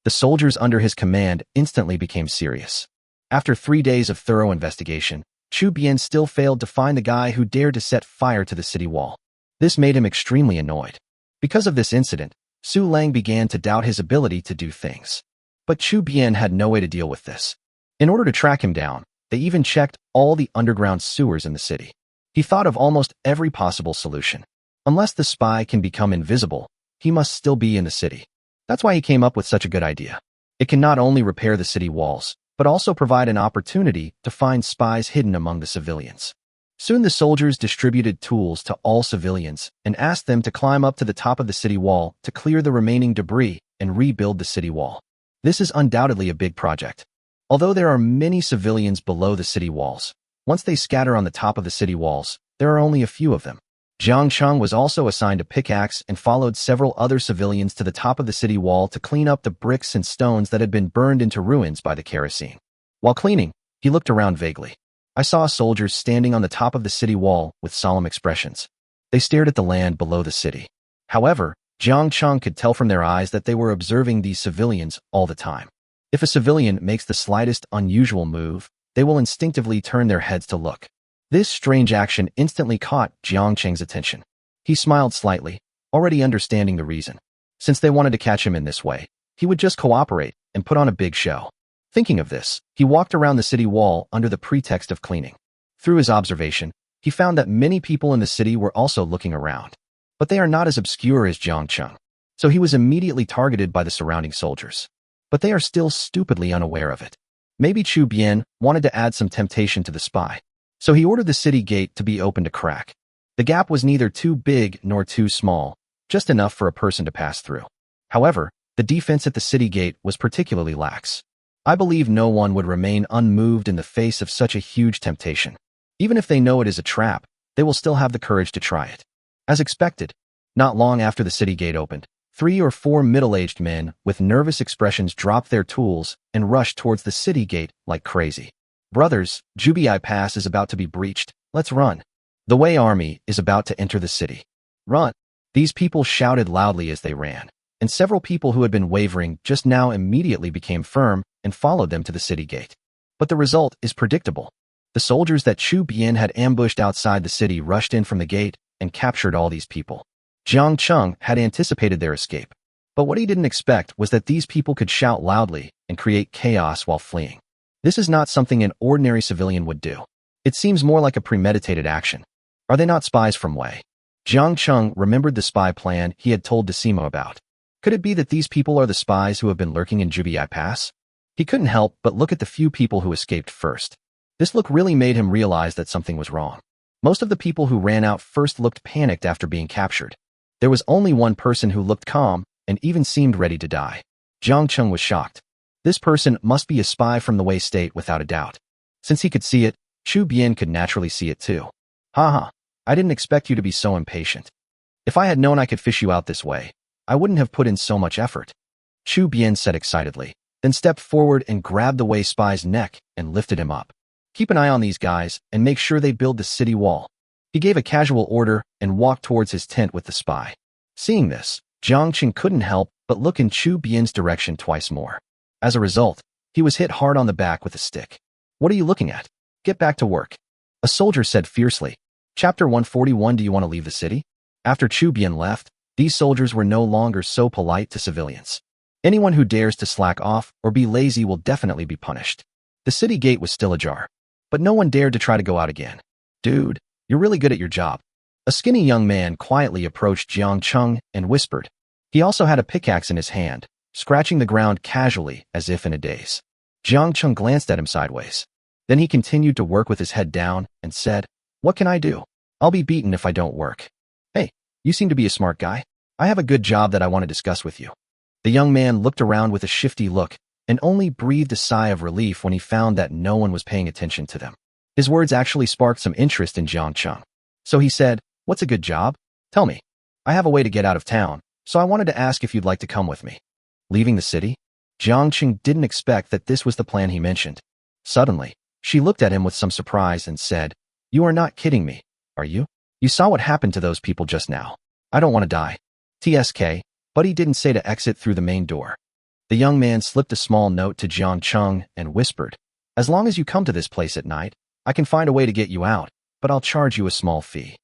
The soldiers under his command instantly became serious. After 3 days of thorough investigation, Chu Bian still failed to find the guy who dared to set fire to the city wall. This made him extremely annoyed. Because of this incident, Su Lang began to doubt his ability to do things. But Chu Bian had no way to deal with this. In order to track him down, they even checked all the underground sewers in the city. He thought of almost every possible solution. Unless the spy can become invisible, he must still be in the city. That's why he came up with such a good idea. It can not only repair the city walls, but also provide an opportunity to find spies hidden among the civilians. Soon the soldiers distributed tools to all civilians and asked them to climb up to the top of the city wall to clear the remaining debris and rebuild the city wall. This is undoubtedly a big project. Although there are many civilians below the city walls, once they scatter on the top of the city walls, there are only a few of them. Jiang Cheng was also assigned a pickaxe and followed several other civilians to the top of the city wall to clean up the bricks and stones that had been burned into ruins by the kerosene. While cleaning, he looked around vaguely. I saw soldiers standing on the top of the city wall with solemn expressions. They stared at the land below the city. However, Jiang Cheng could tell from their eyes that they were observing these civilians all the time. If a civilian makes the slightest unusual move, they will instinctively turn their heads to look. This strange action instantly caught Jiang Cheng's attention. He smiled slightly, already understanding the reason. Since they wanted to catch him in this way, he would just cooperate and put on a big show. Thinking of this, he walked around the city wall under the pretext of cleaning. Through his observation, he found that many people in the city were also looking around. But they are not as obscure as Jiang Cheng, so he was immediately targeted by the surrounding soldiers. But they are still stupidly unaware of it. Maybe Chu Bian wanted to add some temptation to the spy. So he ordered the city gate to be opened a crack. The gap was neither too big nor too small, just enough for a person to pass through. However, the defense at the city gate was particularly lax. I believe no one would remain unmoved in the face of such a huge temptation. Even if they know it is a trap, they will still have the courage to try it. As expected, not long after the city gate opened, 3 or 4 middle-aged men with nervous expressions dropped their tools and rushed towards the city gate like crazy. Brothers, Jubai Pass is about to be breached. Let's run. The Wei army is about to enter the city. Run. These people shouted loudly as they ran, and several people who had been wavering just now immediately became firm and followed them to the city gate. But the result is predictable. The soldiers that Chu Bian had ambushed outside the city rushed in from the gate and captured all these people. Jiang Cheng had anticipated their escape, but what he didn't expect was that these people could shout loudly and create chaos while fleeing. This is not something an ordinary civilian would do. It seems more like a premeditated action. Are they not spies from Wei? Jiang Cheng remembered the spy plan he had told Decimo about. Could it be that these people are the spies who have been lurking in Jubai Pass? He couldn't help but look at the few people who escaped first. This look really made him realize that something was wrong. Most of the people who ran out first looked panicked after being captured. There was only one person who looked calm and even seemed ready to die. Jiang Cheng was shocked. This person must be a spy from the Wei state without a doubt. Since he could see it, Chu Bian could naturally see it too. Haha, I didn't expect you to be so impatient. If I had known I could fish you out this way, I wouldn't have put in so much effort. Chu Bian said excitedly, then stepped forward and grabbed the Wei spy's neck and lifted him up. Keep an eye on these guys and make sure they build the city wall. He gave a casual order and walked towards his tent with the spy. Seeing this, Jiang Cheng couldn't help but look in Chu Bian's direction twice more. As a result, he was hit hard on the back with a stick. What are you looking at? Get back to work. A soldier said fiercely. Chapter 141. Do you want to leave the city? After Chu Bian left, these soldiers were no longer so polite to civilians. Anyone who dares to slack off or be lazy will definitely be punished. The city gate was still ajar, but no one dared to try to go out again. Dude, you're really good at your job. A skinny young man quietly approached Jiang Cheng and whispered. He also had a pickaxe in his hand, scratching the ground casually as if in a daze. Jiang Cheng glanced at him sideways. Then he continued to work with his head down and said, "What can I do? I'll be beaten if I don't work. Hey, you seem to be a smart guy. I have a good job that I want to discuss with you." The young man looked around with a shifty look and only breathed a sigh of relief when he found that no one was paying attention to them. His words actually sparked some interest in Jiang Cheng. So he said, "What's a good job? Tell me. I have a way to get out of town, so I wanted to ask if you'd like to come with me." Leaving the city? Jiang Cheng didn't expect that this was the plan he mentioned. Suddenly, she looked at him with some surprise and said, "You are not kidding me, are you? You saw what happened to those people just now. I don't want to die." TSK, but he didn't say to exit through the main door. The young man slipped a small note to Jiang Cheng and whispered, "As long as you come to this place at night, I can find a way to get you out, but I'll charge you a small fee."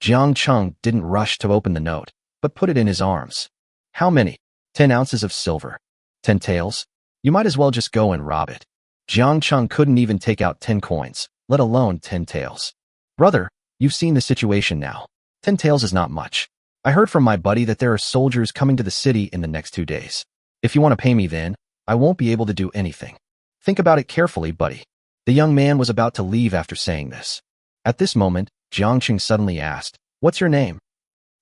Jiang Cheng didn't rush to open the note, but put it in his arms. "How many? 10 ounces of silver. 10 taels? You might as well just go and rob it." Jiang Cheng couldn't even take out 10 coins, let alone 10 taels. "Brother, you've seen the situation now. 10 taels is not much. I heard from my buddy that there are soldiers coming to the city in the next 2 days. If you want to pay me then, I won't be able to do anything. Think about it carefully, buddy." The young man was about to leave after saying this. At this moment, Jiang Cheng suddenly asked, "What's your name?"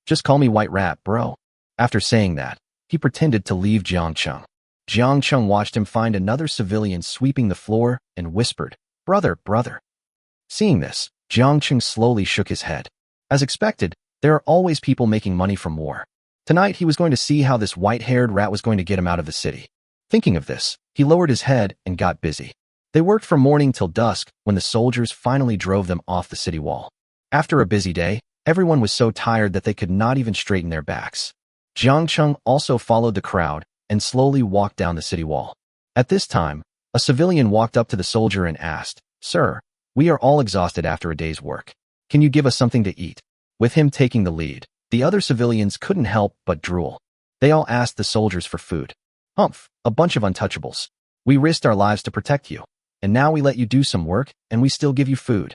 "Just call me White Rat, bro." After saying that, he pretended to leave Jiang Cheng. Jiang Cheng watched him find another civilian sweeping the floor and whispered, "Brother, brother." Seeing this, Jiang Cheng slowly shook his head. As expected, there are always people making money from war. Tonight he was going to see how this white-haired rat was going to get him out of the city. Thinking of this, he lowered his head and got busy. They worked from morning till dusk when the soldiers finally drove them off the city wall. After a busy day, everyone was so tired that they could not even straighten their backs. Jiang Cheng also followed the crowd and slowly walked down the city wall. At this time, a civilian walked up to the soldier and asked, "Sir, we are all exhausted after a day's work. Can you give us something to eat?" With him taking the lead, the other civilians couldn't help but drool. They all asked the soldiers for food. "Humph, a bunch of untouchables. We risked our lives to protect you, and now we let you do some work, and we still give you food.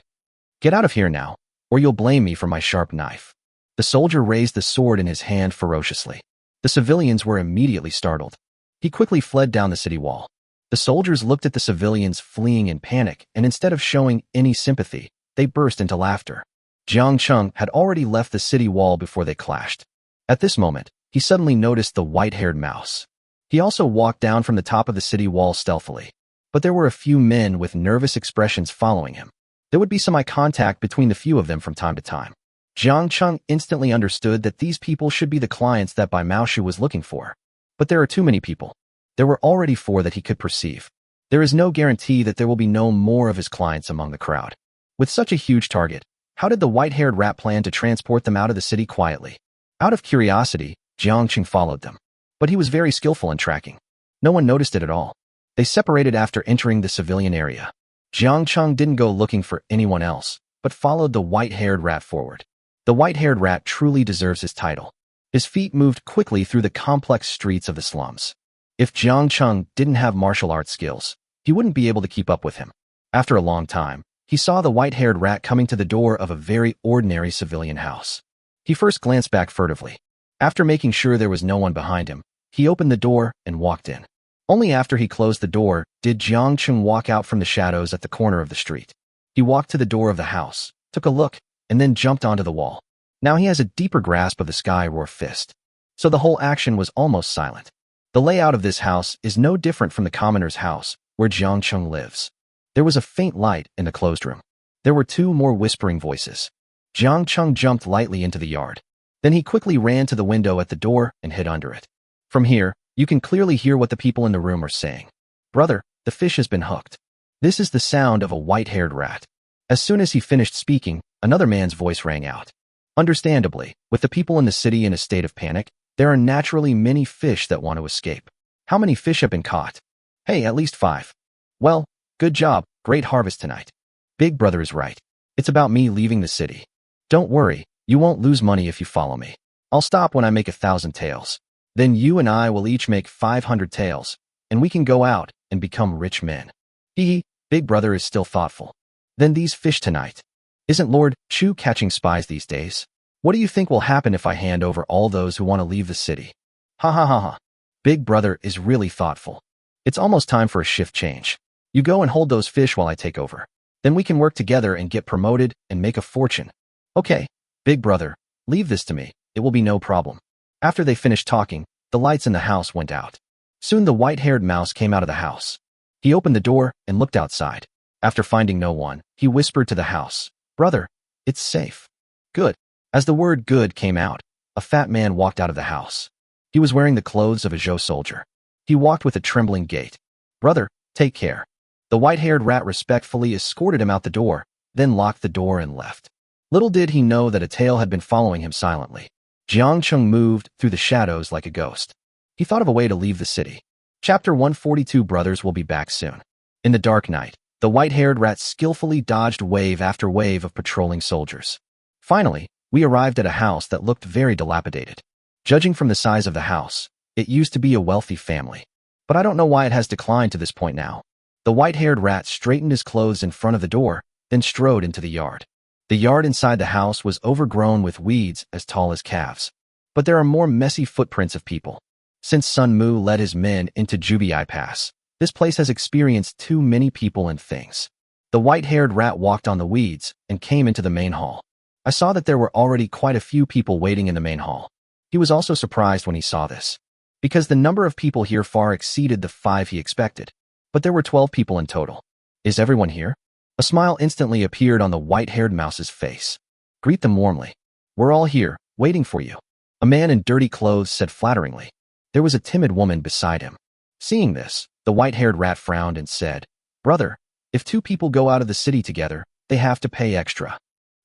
Get out of here now, or you'll blame me for my sharp knife." The soldier raised the sword in his hand ferociously. The civilians were immediately startled. He quickly fled down the city wall. The soldiers looked at the civilians fleeing in panic, and instead of showing any sympathy, they burst into laughter. Jiang Cheng had already left the city wall before they clashed. At this moment, he suddenly noticed the white-haired mouse. He also walked down from the top of the city wall stealthily. But there were a few men with nervous expressions following him. There would be some eye contact between the few of them from time to time. Jiang Cheng instantly understood that these people should be the clients that Bai Maoshu was looking for. But there are too many people. There were already 4 that he could perceive. There is no guarantee that there will be no more of his clients among the crowd. With such a huge target, how did the white-haired rat plan to transport them out of the city quietly? Out of curiosity, Jiang Cheng followed them. But he was very skillful in tracking. No one noticed it at all. They separated after entering the civilian area. Jiang Cheng didn't go looking for anyone else, but followed the white-haired rat forward. The white-haired rat truly deserves his title. His feet moved quickly through the complex streets of the slums. If Jiang Cheng didn't have martial arts skills, he wouldn't be able to keep up with him. After a long time, he saw the white-haired rat coming to the door of a very ordinary civilian house. He first glanced back furtively. After making sure there was no one behind him, he opened the door and walked in. Only after he closed the door did Jiang Cheng walk out from the shadows at the corner of the street. He walked to the door of the house, took a look, and then jumped onto the wall. Now he has a deeper grasp of the Sky Roar fist. So the whole action was almost silent. The layout of this house is no different from the commoner's house, where Jiang Cheng lives. There was a faint light in the closed room. There were 2 more whispering voices. Jiang Cheng jumped lightly into the yard. Then he quickly ran to the window at the door and hid under it. From here, you can clearly hear what the people in the room are saying. "Brother, the fish has been hooked." This is the sound of a white-haired rat. As soon as he finished speaking, another man's voice rang out. Understandably, with the people in the city in a state of panic, there are naturally many fish that want to escape. How many fish have been caught? Hey, at least 5. Well, good job, great harvest tonight. Big brother is right. It's about me leaving the city. Don't worry, you won't lose money if you follow me. I'll stop when I make 1,000 taels. Then you and I will each make 500 taels, and we can go out and become rich men. Hee, big brother is still thoughtful. Then these fish tonight. Isn't Lord Chu catching spies these days? What do you think will happen if I hand over all those who want to leave the city? Ha ha ha ha. Big brother is really thoughtful. It's almost time for a shift change. You go and hold those fish while I take over. Then we can work together and get promoted and make a fortune. Okay, big brother, leave this to me. It will be no problem. After they finished talking, the lights in the house went out. Soon the white-haired mouse came out of the house. He opened the door and looked outside. After finding no one, he whispered to the house, "Brother, it's safe." Good. As the word good came out, a fat man walked out of the house. He was wearing the clothes of a Zhou soldier. He walked with a trembling gait. "Brother, take care." The white-haired rat respectfully escorted him out the door, then locked the door and left. Little did he know that a tail had been following him silently. Jiang Cheng moved through the shadows like a ghost. He thought of a way to leave the city. Chapter 142 Brothers will be back soon. In the dark night, the white-haired rat skillfully dodged wave after wave of patrolling soldiers. Finally, we arrived at a house that looked very dilapidated. Judging from the size of the house, it used to be a wealthy family. But I don't know why it has declined to this point now. The white-haired rat straightened his clothes in front of the door, then strode into the yard. The yard inside the house was overgrown with weeds as tall as calves. But there are more messy footprints of people. Since Sun Mu led his men into Jubai Pass, this place has experienced too many people and things. The white-haired rat walked on the weeds and came into the main hall. I saw that there were already quite a few people waiting in the main hall. He was also surprised when he saw this, because the number of people here far exceeded the 5 he expected. But there were 12 people in total. Is everyone here? A smile instantly appeared on the white-haired mouse's face. Greet them warmly. We're all here, waiting for you. A man in dirty clothes said flatteringly. There was a timid woman beside him. Seeing this, the white-haired rat frowned and said, Brother, if 2 people go out of the city together, they have to pay extra.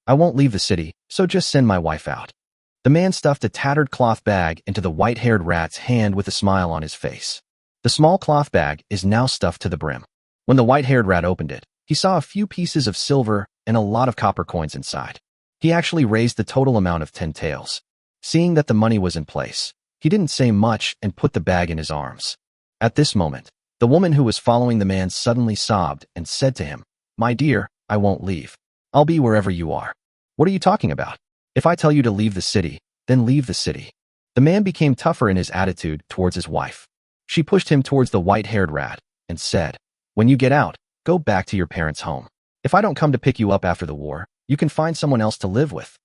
I won't leave the city, so just send my wife out. The man stuffed a tattered cloth bag into the white-haired rat's hand with a smile on his face. The small cloth bag is now stuffed to the brim. When the white-haired rat opened it, he saw a few pieces of silver and a lot of copper coins inside. He actually raised the total amount of 10 taels. Seeing that the money was in place, he didn't say much and put the bag in his arms. At this moment, the woman who was following the man suddenly sobbed and said to him, My dear, I won't leave. I'll be wherever you are. What are you talking about? If I tell you to leave the city, then leave the city. The man became tougher in his attitude towards his wife. She pushed him towards the white-haired rat and said, When you get out, go back to your parents' home. If I don't come to pick you up after the war, you can find someone else to live with.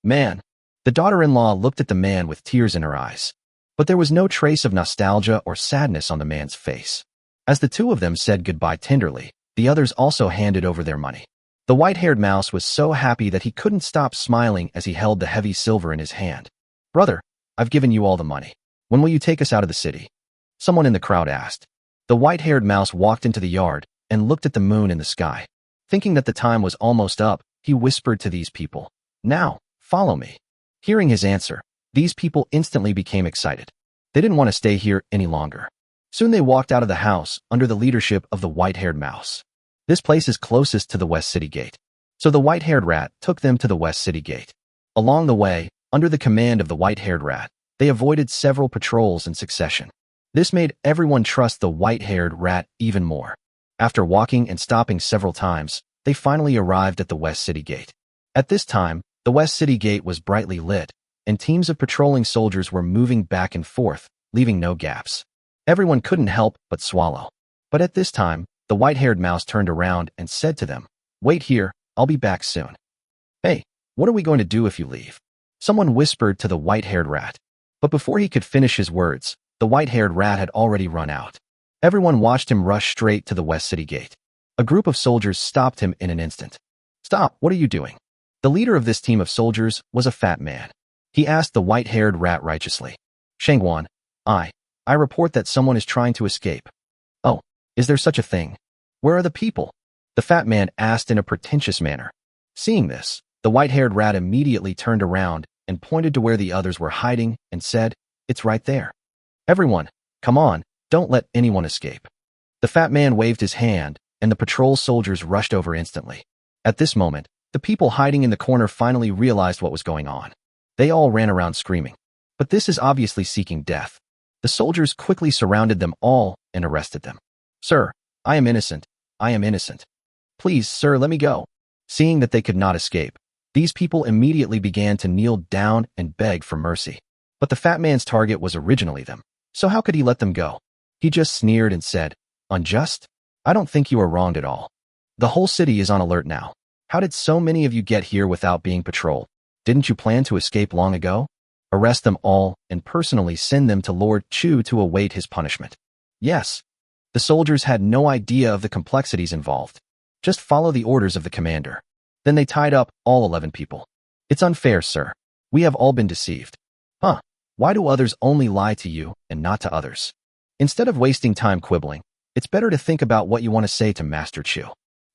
Man. The daughter-in-law looked at the man with tears in her eyes. But there was no trace of nostalgia or sadness on the man's face. As the 2 of them said goodbye tenderly, the others also handed over their money. The white-haired mouse was so happy that he couldn't stop smiling as he held the heavy silver in his hand. Brother, I've given you all the money. When will you take us out of the city? Someone in the crowd asked. The white-haired mouse walked into the yard and looked at the moon in the sky. Thinking that the time was almost up, he whispered to these people, Now, follow me. Hearing his answer, these people instantly became excited. They didn't want to stay here any longer. Soon they walked out of the house under the leadership of the white-haired mouse. This place is closest to the West City Gate. So the white-haired rat took them to the West City Gate. Along the way, under the command of the white-haired rat, they avoided several patrols in succession. This made everyone trust the white-haired rat even more. After walking and stopping several times, they finally arrived at the West City Gate. At this time, the West City Gate was brightly lit, and teams of patrolling soldiers were moving back and forth, leaving no gaps. Everyone couldn't help but swallow. But at this time, the white-haired mouse turned around and said to them, Wait here, I'll be back soon. Hey, what are we going to do if you leave? Someone whispered to the white-haired rat. But before he could finish his words, the white-haired rat had already run out. Everyone watched him rush straight to the West City Gate. A group of soldiers stopped him in an instant. Stop, what are you doing? The leader of this team of soldiers was a fat man. He asked the white-haired rat righteously. Shangguan, I report that someone is trying to escape. Oh, is there such a thing? Where are the people? The fat man asked in a pretentious manner. Seeing this, the white-haired rat immediately turned around and pointed to where the others were hiding and said, It's right there. Everyone, come on, don't let anyone escape. The fat man waved his hand, and the patrol soldiers rushed over instantly. At this moment, the people hiding in the corner finally realized what was going on. They all ran around screaming. But this is obviously seeking death. The soldiers quickly surrounded them all and arrested them. Sir, I am innocent. I am innocent. Please, sir, let me go. Seeing that they could not escape, these people immediately began to kneel down and beg for mercy. But the fat man's target was originally them. So how could he let them go? He just sneered and said, Unjust? I don't think you are wronged at all. The whole city is on alert now. How did so many of you get here without being patrolled? Didn't you plan to escape long ago? Arrest them all and personally send them to Lord Chu to await his punishment. Yes. The soldiers had no idea of the complexities involved. Just follow the orders of the commander. Then they tied up all 11 people. It's unfair, sir. We have all been deceived. Huh? Why do others only lie to you and not to others? Instead of wasting time quibbling, it's better to think about what you want to say to Master Chu.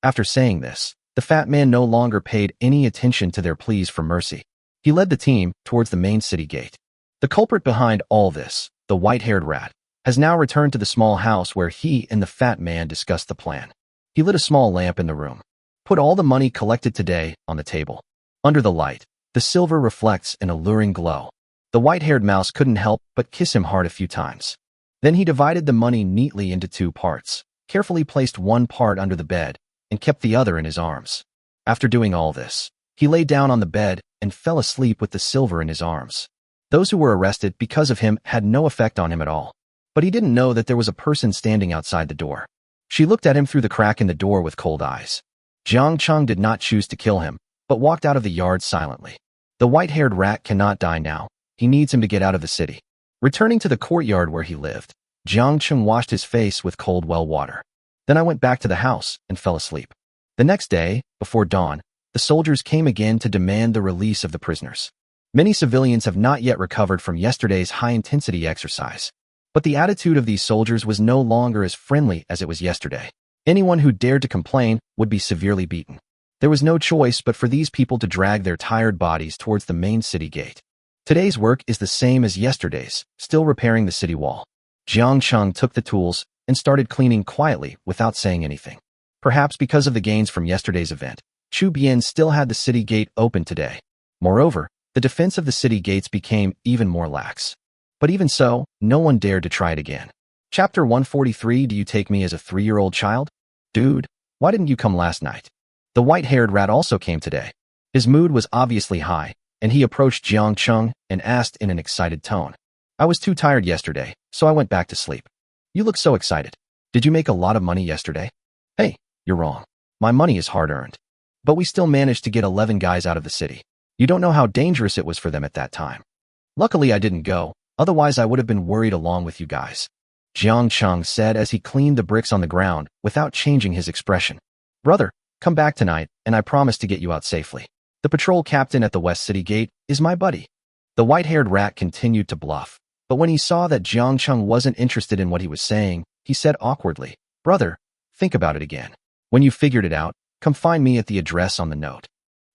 After saying this, the fat man no longer paid any attention to their pleas for mercy. He He led the team towards the main city gate. The culprit behind all this, the white-haired rat, has now returned to the small house where he and the fat man discussed the plan. He lit a small lamp in the room, put all the money collected today on the table. Under the light, the silver reflects an alluring glow. The white-haired mouse couldn't help but kiss him hard a few times. Then he divided the money neatly into 2 parts, carefully placed one part under the bed, and kept the other in his arms. After doing all this, he lay down on the bed and fell asleep with the silver in his arms. Those who were arrested because of him had no effect on him at all. But he didn't know that there was a person standing outside the door. She looked at him through the crack in the door with cold eyes. Jiang Cheng did not choose to kill him, but walked out of the yard silently. The white-haired rat cannot die now. He needs him to get out of the city. Returning to the courtyard where he lived, Jiang Cheng washed his face with cold well water. Then I went back to the house and fell asleep. The next day, before dawn, the soldiers came again to demand the release of the prisoners. Many civilians have not yet recovered from yesterday's high-intensity exercise. But the attitude of these soldiers was no longer as friendly as it was yesterday. Anyone who dared to complain would be severely beaten. There was no choice but for these people to drag their tired bodies towards the main city gate. Today's work is the same as yesterday's, still repairing the city wall. Jiang Cheng took the tools and started cleaning quietly without saying anything. Perhaps because of the gains from yesterday's event, Chu Bian still had the city gate open today. Moreover, the defense of the city gates became even more lax. But even so, no one dared to try it again. Chapter 143. Do you take me as a 3-year-old child? Dude, why didn't you come last night? The white-haired rat also came today. His mood was obviously high, and he approached Jiang Cheng and asked in an excited tone. I was too tired yesterday, so I went back to sleep. You look so excited. Did you make a lot of money yesterday? Hey, you're wrong. My money is hard-earned. But we still managed to get 11 guys out of the city. You don't know how dangerous it was for them at that time. Luckily, I didn't go. Otherwise, I would have been worried along with you guys. Jiang Cheng said as he cleaned the bricks on the ground without changing his expression. Brother, come back tonight, and I promise to get you out safely. The patrol captain at the West City Gate is my buddy. The white-haired rat continued to bluff, but when he saw that Jiang Cheng wasn't interested in what he was saying, he said awkwardly, Brother, think about it again. When you figured it out, come find me at the address on the note.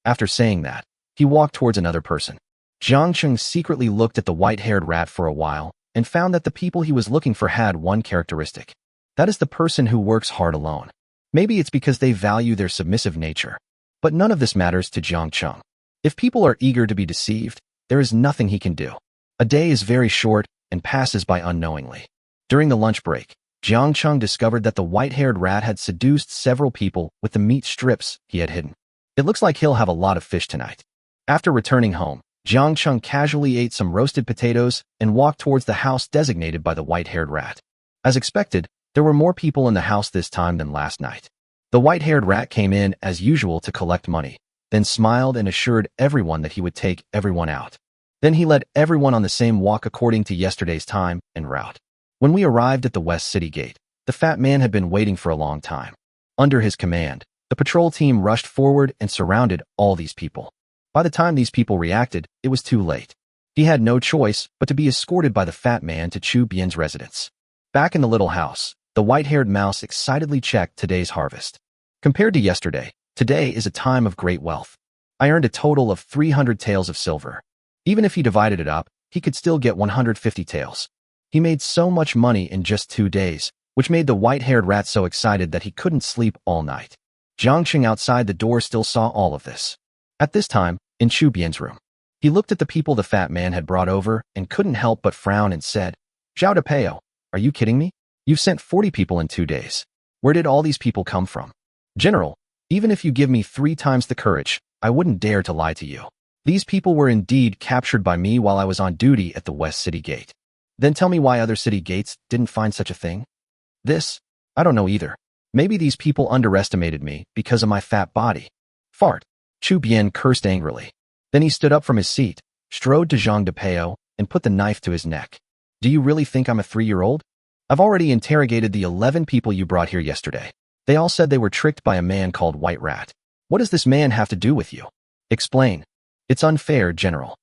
After saying that, he walked towards another person. Jiang Cheng secretly looked at the white-haired rat for a while and found that the people he was looking for had one characteristic. That is the person who works hard alone. Maybe it's because they value their submissive nature. But none of this matters to Jiang Cheng. If people are eager to be deceived, there is nothing he can do. A day is very short and passes by unknowingly. During the lunch break, Jiang Cheng discovered that the white-haired rat had seduced several people with the meat strips he had hidden. It looks like he'll have a lot of fish tonight. After returning home, Jiang Cheng casually ate some roasted potatoes and walked towards the house designated by the white-haired rat. As expected, there were more people in the house this time than last night. The white-haired rat came in as usual to collect money, then smiled and assured everyone that he would take everyone out. Then he led everyone on the same walk according to yesterday's time and route. When we arrived at the West City Gate, the fat man had been waiting for a long time. Under his command, the patrol team rushed forward and surrounded all these people. By the time these people reacted, it was too late. He had no choice but to be escorted by the fat man to Chu Bian's residence. Back in the little house, the white-haired mouse excitedly checked today's harvest. Compared to yesterday, today is a time of great wealth. I earned a total of 300 taels of silver. Even if he divided it up, he could still get 150 taels. He made so much money in just 2 days, which made the white-haired rat so excited that he couldn't sleep all night. Jiang Cheng outside the door still saw all of this. At this time, in Chu Bian's room, he looked at the people the fat man had brought over and couldn't help but frown and said, Zhao Depeo, are you kidding me? You've sent 40 people in 2 days. Where did all these people come from? General, even if you give me 3 times the courage, I wouldn't dare to lie to you. These people were indeed captured by me while I was on duty at the West City Gate. Then tell me why other city gates didn't find such a thing? This? I don't know either. Maybe these people underestimated me because of my fat body. Fart. Chu Bian cursed angrily. Then he stood up from his seat, strode to Zhang Depeo, and put the knife to his neck. Do you really think I'm a 3-year-old? I've already interrogated the 11 people you brought here yesterday. They all said they were tricked by a man called White Rat. What does this man have to do with you? Explain. It's unfair, General.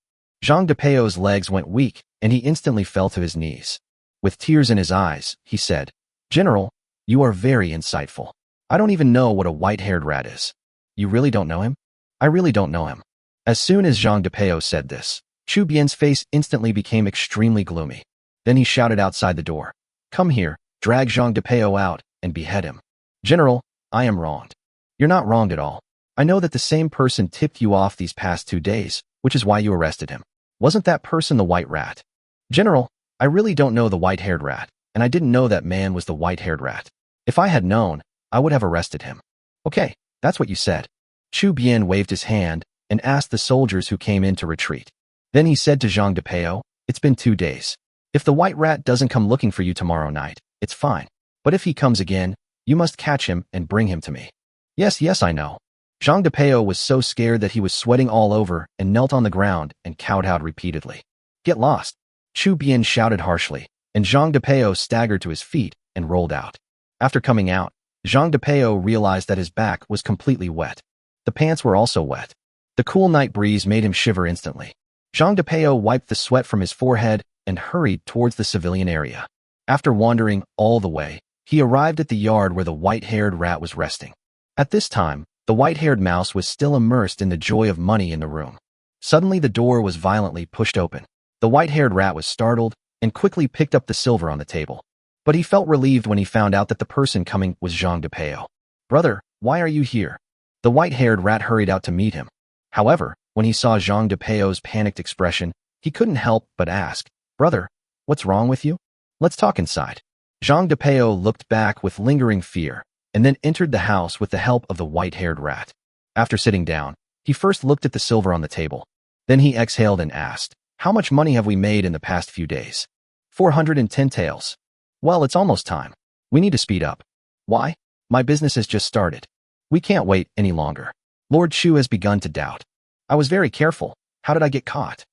Zhang Depeo's legs went weak, and he instantly fell to his knees. With tears in his eyes, he said, General, you are very insightful. I don't even know what a white-haired rat is. You really don't know him? I really don't know him. As soon as Zhang Depeo said this, Chu Bian's face instantly became extremely gloomy. Then he shouted outside the door, "Come here, drag Zhang Depeo out, and behead him." "General, I am wronged." "You're not wronged at all. I know that the same person tipped you off these past 2 days, which is why you arrested him. Wasn't that person the white rat?" "General, I really don't know the white-haired rat, and I didn't know that man was the white-haired rat. If I had known, I would have arrested him." "Okay, that's what you said." Chu Bian waved his hand and asked the soldiers who came in to retreat. Then he said to Zhang Depeo, "It's been 2 days. If the white rat doesn't come looking for you tomorrow night, it's fine. But if he comes again, you must catch him and bring him to me." Yes, I know." Zhang Depeo was so scared that he was sweating all over and knelt on the ground and kowtowed repeatedly. "Get lost!" Chu Bian shouted harshly, and Zhang Depeo staggered to his feet and rolled out. After coming out, Zhang Depeo realized that his back was completely wet. The pants were also wet. The cool night breeze made him shiver instantly. Zhang Depeo wiped the sweat from his forehead and hurried towards the civilian area. After wandering all the way, he arrived at the yard where the white-haired rat was resting. At this time, the white-haired mouse was still immersed in the joy of money in the room. Suddenly the door was violently pushed open. The white-haired rat was startled and quickly picked up the silver on the table. But he felt relieved when he found out that the person coming was Zhang Depeo. "Brother, why are you here?" The white-haired rat hurried out to meet him. However, when he saw Zhang Depeo's panicked expression, he couldn't help but ask, "Brother, what's wrong with you? Let's talk inside." Zhang Depeo looked back with lingering fear, and then entered the house with the help of the white-haired rat. After sitting down, he first looked at the silver on the table. Then he exhaled and asked, "How much money have we made in the past few days?" 410 taels. "Well, it's almost time. We need to speed up." "Why? My business has just started. We can't wait any longer." Lord Chu has begun to doubt. "I was very careful. How did I get caught?"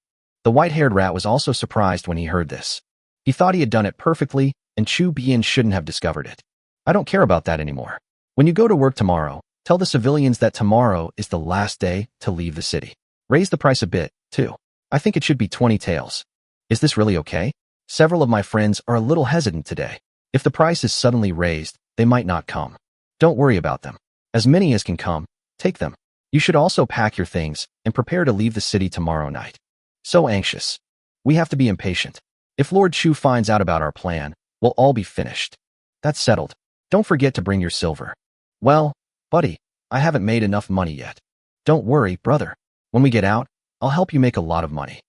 The white-haired rat was also surprised when he heard this. He thought he had done it perfectly, and Chu Bian shouldn't have discovered it. "I don't care about that anymore. When you go to work tomorrow, tell the civilians that tomorrow is the last day to leave the city. Raise the price a bit, too. I think it should be 20 taels. Is this really okay? Several of my friends are a little hesitant today. If the price is suddenly raised, they might not come. Don't worry about them. As many as can come, take them. You should also pack your things and prepare to leave the city tomorrow night. So anxious. We have to be impatient. If Lord Chu finds out about our plan, we'll all be finished. That's settled. Don't forget to bring your silver." "Well, buddy, I haven't made enough money yet." "Don't worry, brother. When we get out, I'll help you make a lot of money."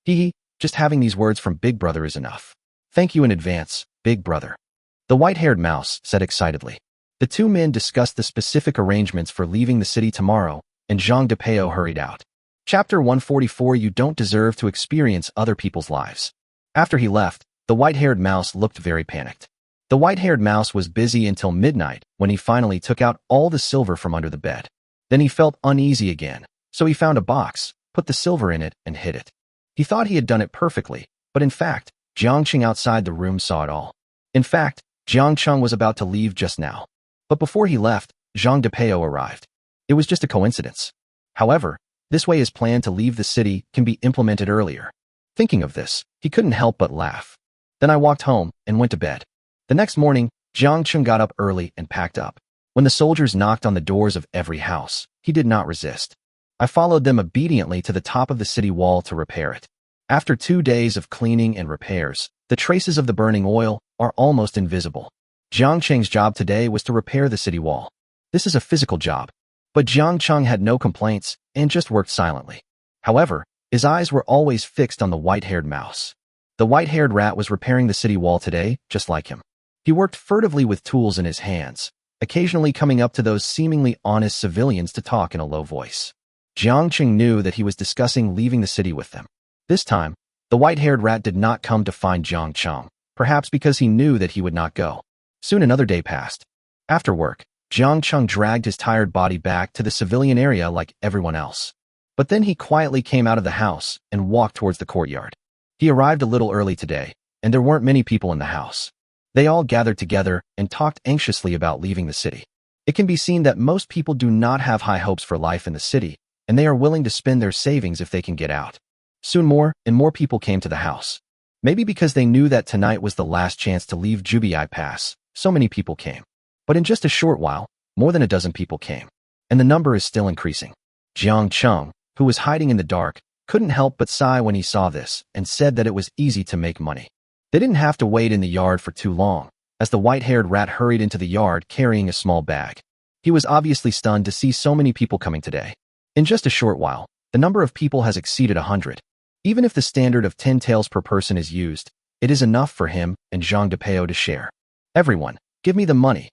"Hee, just having these words from Big Brother is enough. Thank you in advance, Big Brother," the white-haired mouse said excitedly. The 2 men discussed the specific arrangements for leaving the city tomorrow, and Zhang Depeo hurried out. Chapter 144. You don't deserve to experience other people's lives. After he left, the white-haired mouse looked very panicked. The white-haired mouse was busy until midnight when he finally took out all the silver from under the bed. Then he felt uneasy again, so he found a box, put the silver in it, and hid it. He thought he had done it perfectly, but in fact, Jiangqing outside the room saw it all. In fact, Jiangcheng was about to leave just now. But before he left, Zhang Depeo arrived. It was just a coincidence. However, this way his plan to leave the city can be implemented earlier. Thinking of this, he couldn't help but laugh. Then I walked home and went to bed. The next morning, Jiangcheng got up early and packed up. When the soldiers knocked on the doors of every house, he did not resist. I followed them obediently to the top of the city wall to repair it. After 2 days of cleaning and repairs, the traces of the burning oil are almost invisible. Jiangcheng's job today was to repair the city wall. This is a physical job. But Jiangcheng had no complaints and just worked silently. However, his eyes were always fixed on the white-haired mouse. The white-haired rat was repairing the city wall today, just like him. He worked furtively with tools in his hands, occasionally coming up to those seemingly honest civilians to talk in a low voice. Jiangcheng knew that he was discussing leaving the city with them. This time, the white-haired rat did not come to find Jiangcheng, perhaps because he knew that he would not go. Soon another day passed. After work, Jiangcheng dragged his tired body back to the civilian area like everyone else. But then he quietly came out of the house and walked towards the courtyard. He arrived a little early today, and there weren't many people in the house. They all gathered together and talked anxiously about leaving the city. It can be seen that most people do not have high hopes for life in the city, and they are willing to spend their savings if they can get out. Soon more and more people came to the house. Maybe because they knew that tonight was the last chance to leave Jubiai Pass, so many people came. But in just a short while, more than a dozen people came. And the number is still increasing. Jiangcheng, who was hiding in the dark, couldn't help but sigh when he saw this and said that it was easy to make money. They didn't have to wait in the yard for too long, as the white-haired rat hurried into the yard carrying a small bag. He was obviously stunned to see so many people coming today. In just a short while, the number of people has exceeded 100. Even if the standard of 10 taels per person is used, it is enough for him and Jean Depeo to share. Everyone, give me the money.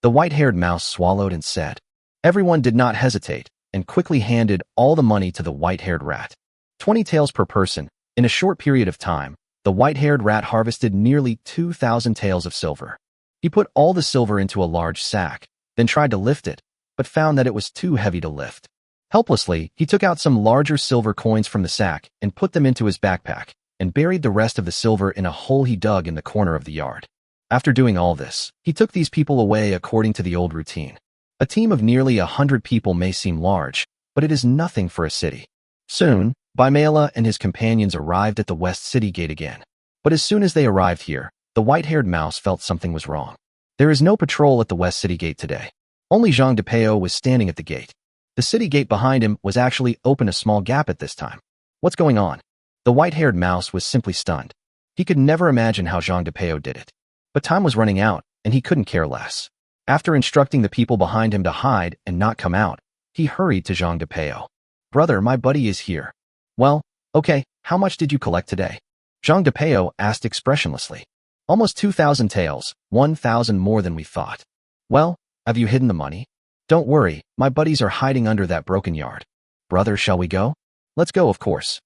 The white-haired mouse swallowed and said. Everyone did not hesitate and quickly handed all the money to the white-haired rat. 20 taels per person. In a short period of time, the white-haired rat harvested nearly 2,000 taels of silver. He put all the silver into a large sack, then tried to lift it, but found that it was too heavy to lift. Helplessly, he took out some larger silver coins from the sack and put them into his backpack, and buried the rest of the silver in a hole he dug in the corner of the yard. After doing all this, he took these people away according to the old routine. A team of nearly 100 people may seem large, but it is nothing for a city. Soon, Bimaela and his companions arrived at the West City Gate again. But as soon as they arrived here, the white-haired mouse felt something was wrong. There is no patrol at the West City Gate today. Only Jean Depeo was standing at the gate. The city gate behind him was actually open a small gap at this time. What's going on? The white-haired mouse was simply stunned. He could never imagine how Jean Depeo did it. But time was running out, and he couldn't care less. After instructing the people behind him to hide and not come out, he hurried to Jean Depeo. Brother, my buddy is here. Well, okay, how much did you collect today? Jean Depeo asked expressionlessly. Almost 2,000 taels, 1,000 more than we thought. Well, have you hidden the money? Don't worry, my buddies are hiding under that broken yard. Brother, shall we go? Let's go, of course.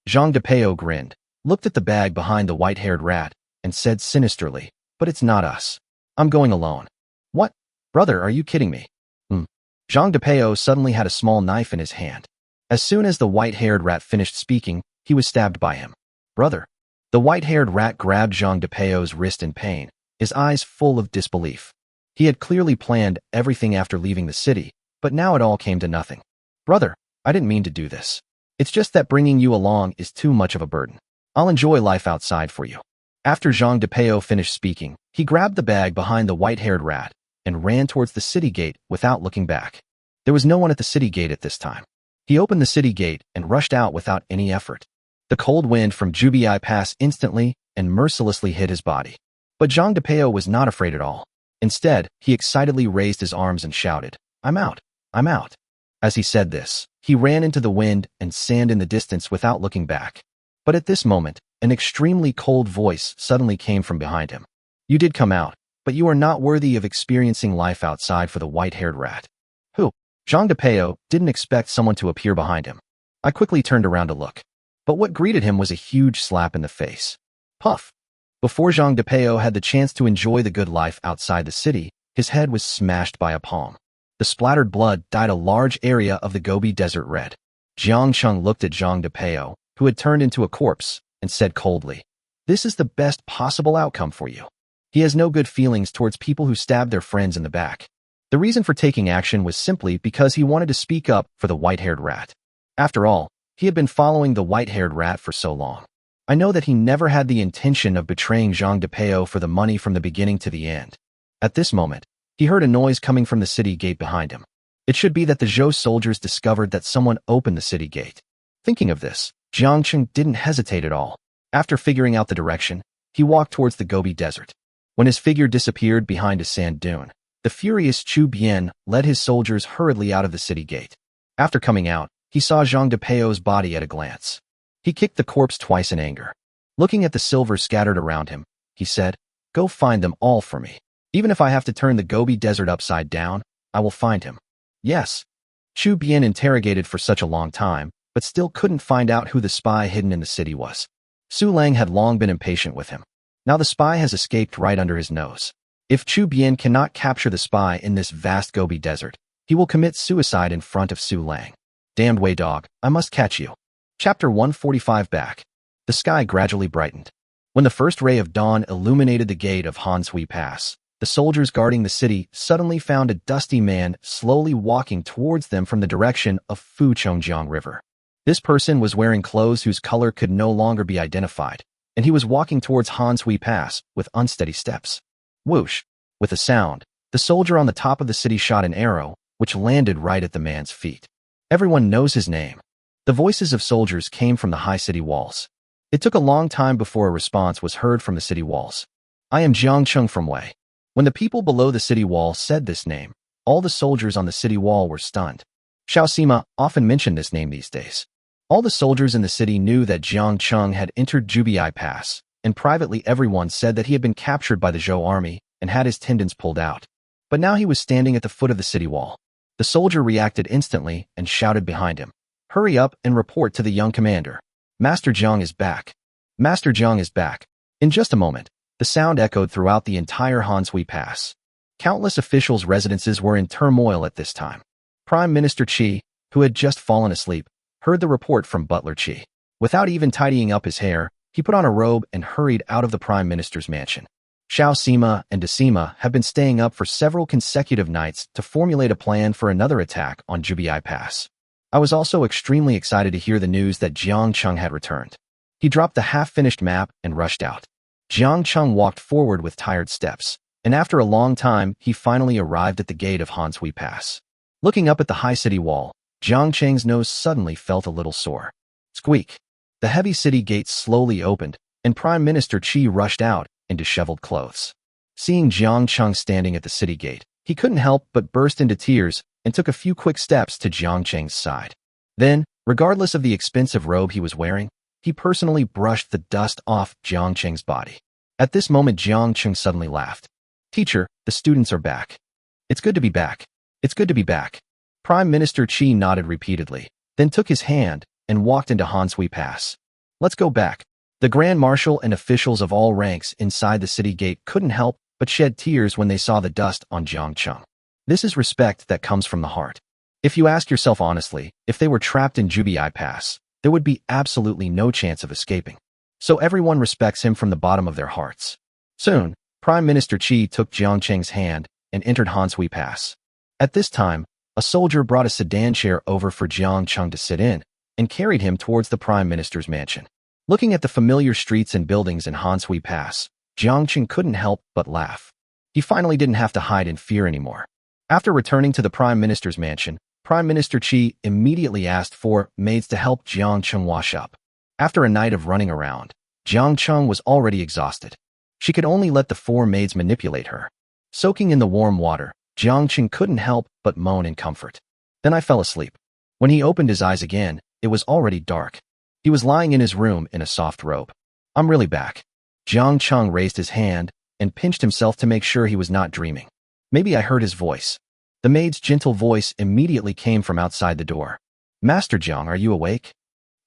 Jean Depeo grinned, looked at the bag behind the white-haired rat, and said sinisterly, but it's not us. I'm going alone. What? Brother, are you kidding me? Jean Depeo suddenly had a small knife in his hand. As soon as the white-haired rat finished speaking, he was stabbed by him. Brother. The white-haired rat grabbed Jean Depeo's wrist in pain, his eyes full of disbelief. He had clearly planned everything after leaving the city, but now it all came to nothing. Brother, I didn't mean to do this. It's just that bringing you along is too much of a burden. I'll enjoy life outside for you. After Jean Depeo finished speaking, he grabbed the bag behind the white-haired rat and ran towards the city gate without looking back. There was no one at the city gate at this time. He opened the city gate and rushed out without any effort. The cold wind from Jubii Pass instantly and mercilessly hit his body. But Jean Depeo was not afraid at all. Instead, he excitedly raised his arms and shouted, I'm out, I'm out. As he said this, he ran into the wind and sand in the distance without looking back. But at this moment, an extremely cold voice suddenly came from behind him. You did come out, but you are not worthy of experiencing life outside for the white-haired rat. Who? Jean Depeo didn't expect someone to appear behind him. I quickly turned around to look. But what greeted him was a huge slap in the face. Puff! Before Jean Depeo had the chance to enjoy the good life outside the city, his head was smashed by a palm. The splattered blood dyed a large area of the Gobi Desert red. Jiang Chung looked at Jean Depeo, who had turned into a corpse, and said coldly, This is the best possible outcome for you. He has no good feelings towards people who stab their friends in the back. The reason for taking action was simply because he wanted to speak up for the white-haired rat. After all, he had been following the white-haired rat for so long. I know that he never had the intention of betraying Jean Depeo for the money from the beginning to the end. At this moment, he heard a noise coming from the city gate behind him. It should be that the Zhou soldiers discovered that someone opened the city gate. Thinking of this, Jiang Chung didn't hesitate at all. After figuring out the direction, he walked towards the Gobi Desert. When his figure disappeared behind a sand dune, the furious Chu Bian led his soldiers hurriedly out of the city gate. After coming out, he saw Jean Depeo's body at a glance. He kicked the corpse twice in anger. Looking at the silver scattered around him, he said, Go find them all for me. Even if I have to turn the Gobi Desert upside down, I will find him. Yes. Chu Bian interrogated for such a long time, but still couldn't find out who the spy hidden in the city was. Su Lang had long been impatient with him. Now the spy has escaped right under his nose. If Chu Bian cannot capture the spy in this vast Gobi Desert, he will commit suicide in front of Su Lang. Damned way dog, I must catch you. Chapter 145 back. The sky gradually brightened. When the first ray of dawn illuminated the gate of Han Sui Pass, the soldiers guarding the city suddenly found a dusty man slowly walking towards them from the direction of Fuchongjiang River. This person was wearing clothes whose color could no longer be identified, and he was walking towards Han Sui Pass with unsteady steps. Whoosh! With a sound, the soldier on the top of the city shot an arrow, which landed right at the man's feet. Everyone knows his name. The voices of soldiers came from the high city walls. It took a long time before a response was heard from the city walls. I am Jiang Cheng from Wei. When the people below the city wall said this name, all the soldiers on the city wall were stunned. Xiao Sima often mentioned this name these days. All the soldiers in the city knew that Jiang Cheng had entered Jubiai Pass, and privately everyone said that he had been captured by the Zhou army and had his tendons pulled out. But now he was standing at the foot of the city wall. The soldier reacted instantly and shouted behind him, "Hurry up and report to the young commander. Master Jiang is back. Master Jiang is back." In just a moment, the sound echoed throughout the entire Hanshui Pass. Countless officials' residences were in turmoil at this time. Prime Minister Qi, who had just fallen asleep, heard the report from Butler Qi. Without even tidying up his hair, he put on a robe and hurried out of the Prime Minister's mansion. Xiao Sima and Decima have been staying up for several consecutive nights to formulate a plan for another attack on Jubiai Pass. I was also extremely excited to hear the news that Jiang Cheng had returned. He dropped the half-finished map and rushed out. Jiang Cheng walked forward with tired steps, and after a long time, he finally arrived at the gate of Hanshui Pass. Looking up at the high city wall, Jiang Cheng's nose suddenly felt a little sore. Squeak! The heavy city gates slowly opened, and Prime Minister Qi rushed out in disheveled clothes. Seeing Jiang Cheng standing at the city gate, he couldn't help but burst into tears and took a few quick steps to Jiang Cheng's side. Then, regardless of the expensive robe he was wearing, he personally brushed the dust off Jiang Cheng's body. At this moment, Jiang Cheng suddenly laughed. "Teacher, the students are back. It's good to be back. It's good to be back." Prime Minister Qi nodded repeatedly, then took his hand and walked into Hanshui Pass. "Let's go back." The Grand Marshal and officials of all ranks inside the city gate couldn't help but shed tears when they saw the dust on Jiang Cheng. This is respect that comes from the heart. If you ask yourself honestly, if they were trapped in Jubiai Pass, there would be absolutely no chance of escaping. So everyone respects him from the bottom of their hearts. Soon, Prime Minister Qi took Jiang Cheng's hand and entered Hanshui Pass. At this time, a soldier brought a sedan chair over for Jiang Cheng to sit in and carried him towards the Prime Minister's mansion. Looking at the familiar streets and buildings in Hanshui Pass, Jiang Cheng couldn't help but laugh. He finally didn't have to hide in fear anymore. After returning to the Prime Minister's mansion, Prime Minister Qi immediately asked for maids to help Jiang Cheng wash up. After a night of running around, Jiang Cheng was already exhausted. She could only let the 4 maids manipulate her. Soaking in the warm water, Jiang Cheng couldn't help but moan in comfort. Then I fell asleep. When he opened his eyes again, it was already dark. He was lying in his room in a soft robe. "I'm really back." Jiang Cheng raised his hand and pinched himself to make sure he was not dreaming. Maybe I heard his voice. The maid's gentle voice immediately came from outside the door. "Master Jiang, are you awake?"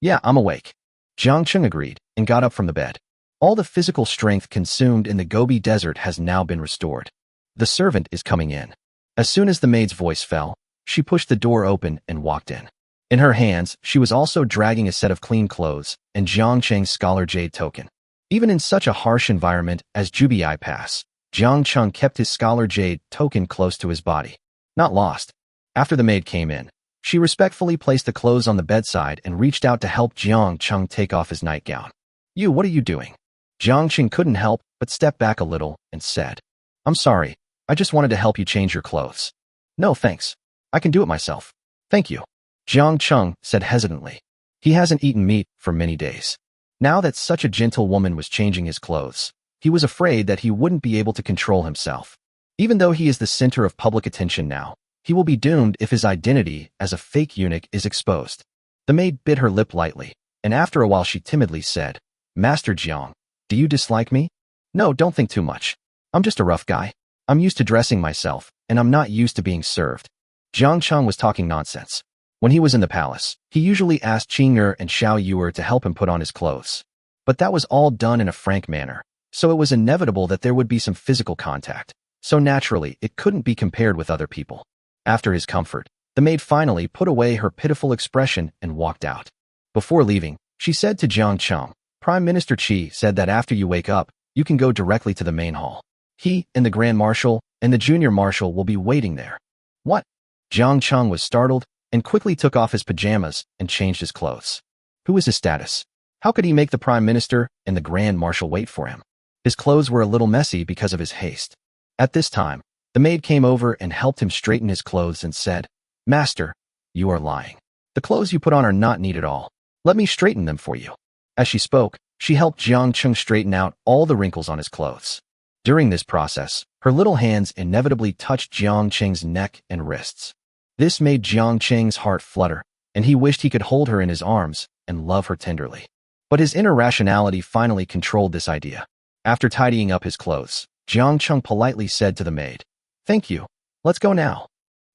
"Yeah, I'm awake." Jiang Cheng agreed and got up from the bed. All the physical strength consumed in the Gobi Desert has now been restored. "The servant is coming in." As soon as the maid's voice fell, she pushed the door open and walked in. In her hands, she was also dragging a set of clean clothes and Jiang Cheng's Scholar Jade token. Even in such a harsh environment as Jubiai Pass, Jiang Cheng kept his Scholar Jade token close to his body. Not lost. After the maid came in, she respectfully placed the clothes on the bedside and reached out to help Jiang Cheng take off his nightgown. "You, what are you doing?" Jiang Cheng couldn't help but step back a little and said, "I'm sorry, I just wanted to help you change your clothes." "No, thanks. I can do it myself." "Thank you." Jiang Cheng said hesitantly. He hasn't eaten meat for many days. Now that such a gentle woman was changing his clothes, he was afraid that he wouldn't be able to control himself. Even though he is the center of public attention now, he will be doomed if his identity as a fake eunuch is exposed. The maid bit her lip lightly, and after a while she timidly said, "Master Jiang, do you dislike me?" "No, don't think too much. I'm just a rough guy. I'm used to dressing myself, and I'm not used to being served." Jiang Cheng was talking nonsense. When he was in the palace, he usually asked Qing'er and Xiao Yuer to help him put on his clothes. But that was all done in a frank manner, so it was inevitable that there would be some physical contact. So naturally, it couldn't be compared with other people. After his comfort, the maid finally put away her pitiful expression and walked out. Before leaving, she said to Jiang Cheng, "Prime Minister Qi said that after you wake up, you can go directly to the main hall. He and the Grand Marshal and the Junior Marshal will be waiting there." "What?" Jiang Cheng was startled and quickly took off his pajamas and changed his clothes. Who is his status? How could he make the Prime Minister and the Grand Marshal wait for him? His clothes were a little messy because of his haste. At this time, the maid came over and helped him straighten his clothes and said, "Master, you are lying." The clothes you put on are not neat at all. Let me straighten them for you. As she spoke, she helped Jiang Cheng straighten out all the wrinkles on his clothes. During this process, her little hands inevitably touched Jiang Cheng's neck and wrists. This made Jiang Cheng's heart flutter, and he wished he could hold her in his arms and love her tenderly. But his inner rationality finally controlled this idea. After tidying up his clothes, Jiang Cheng politely said to the maid, "Thank you. Let's go now."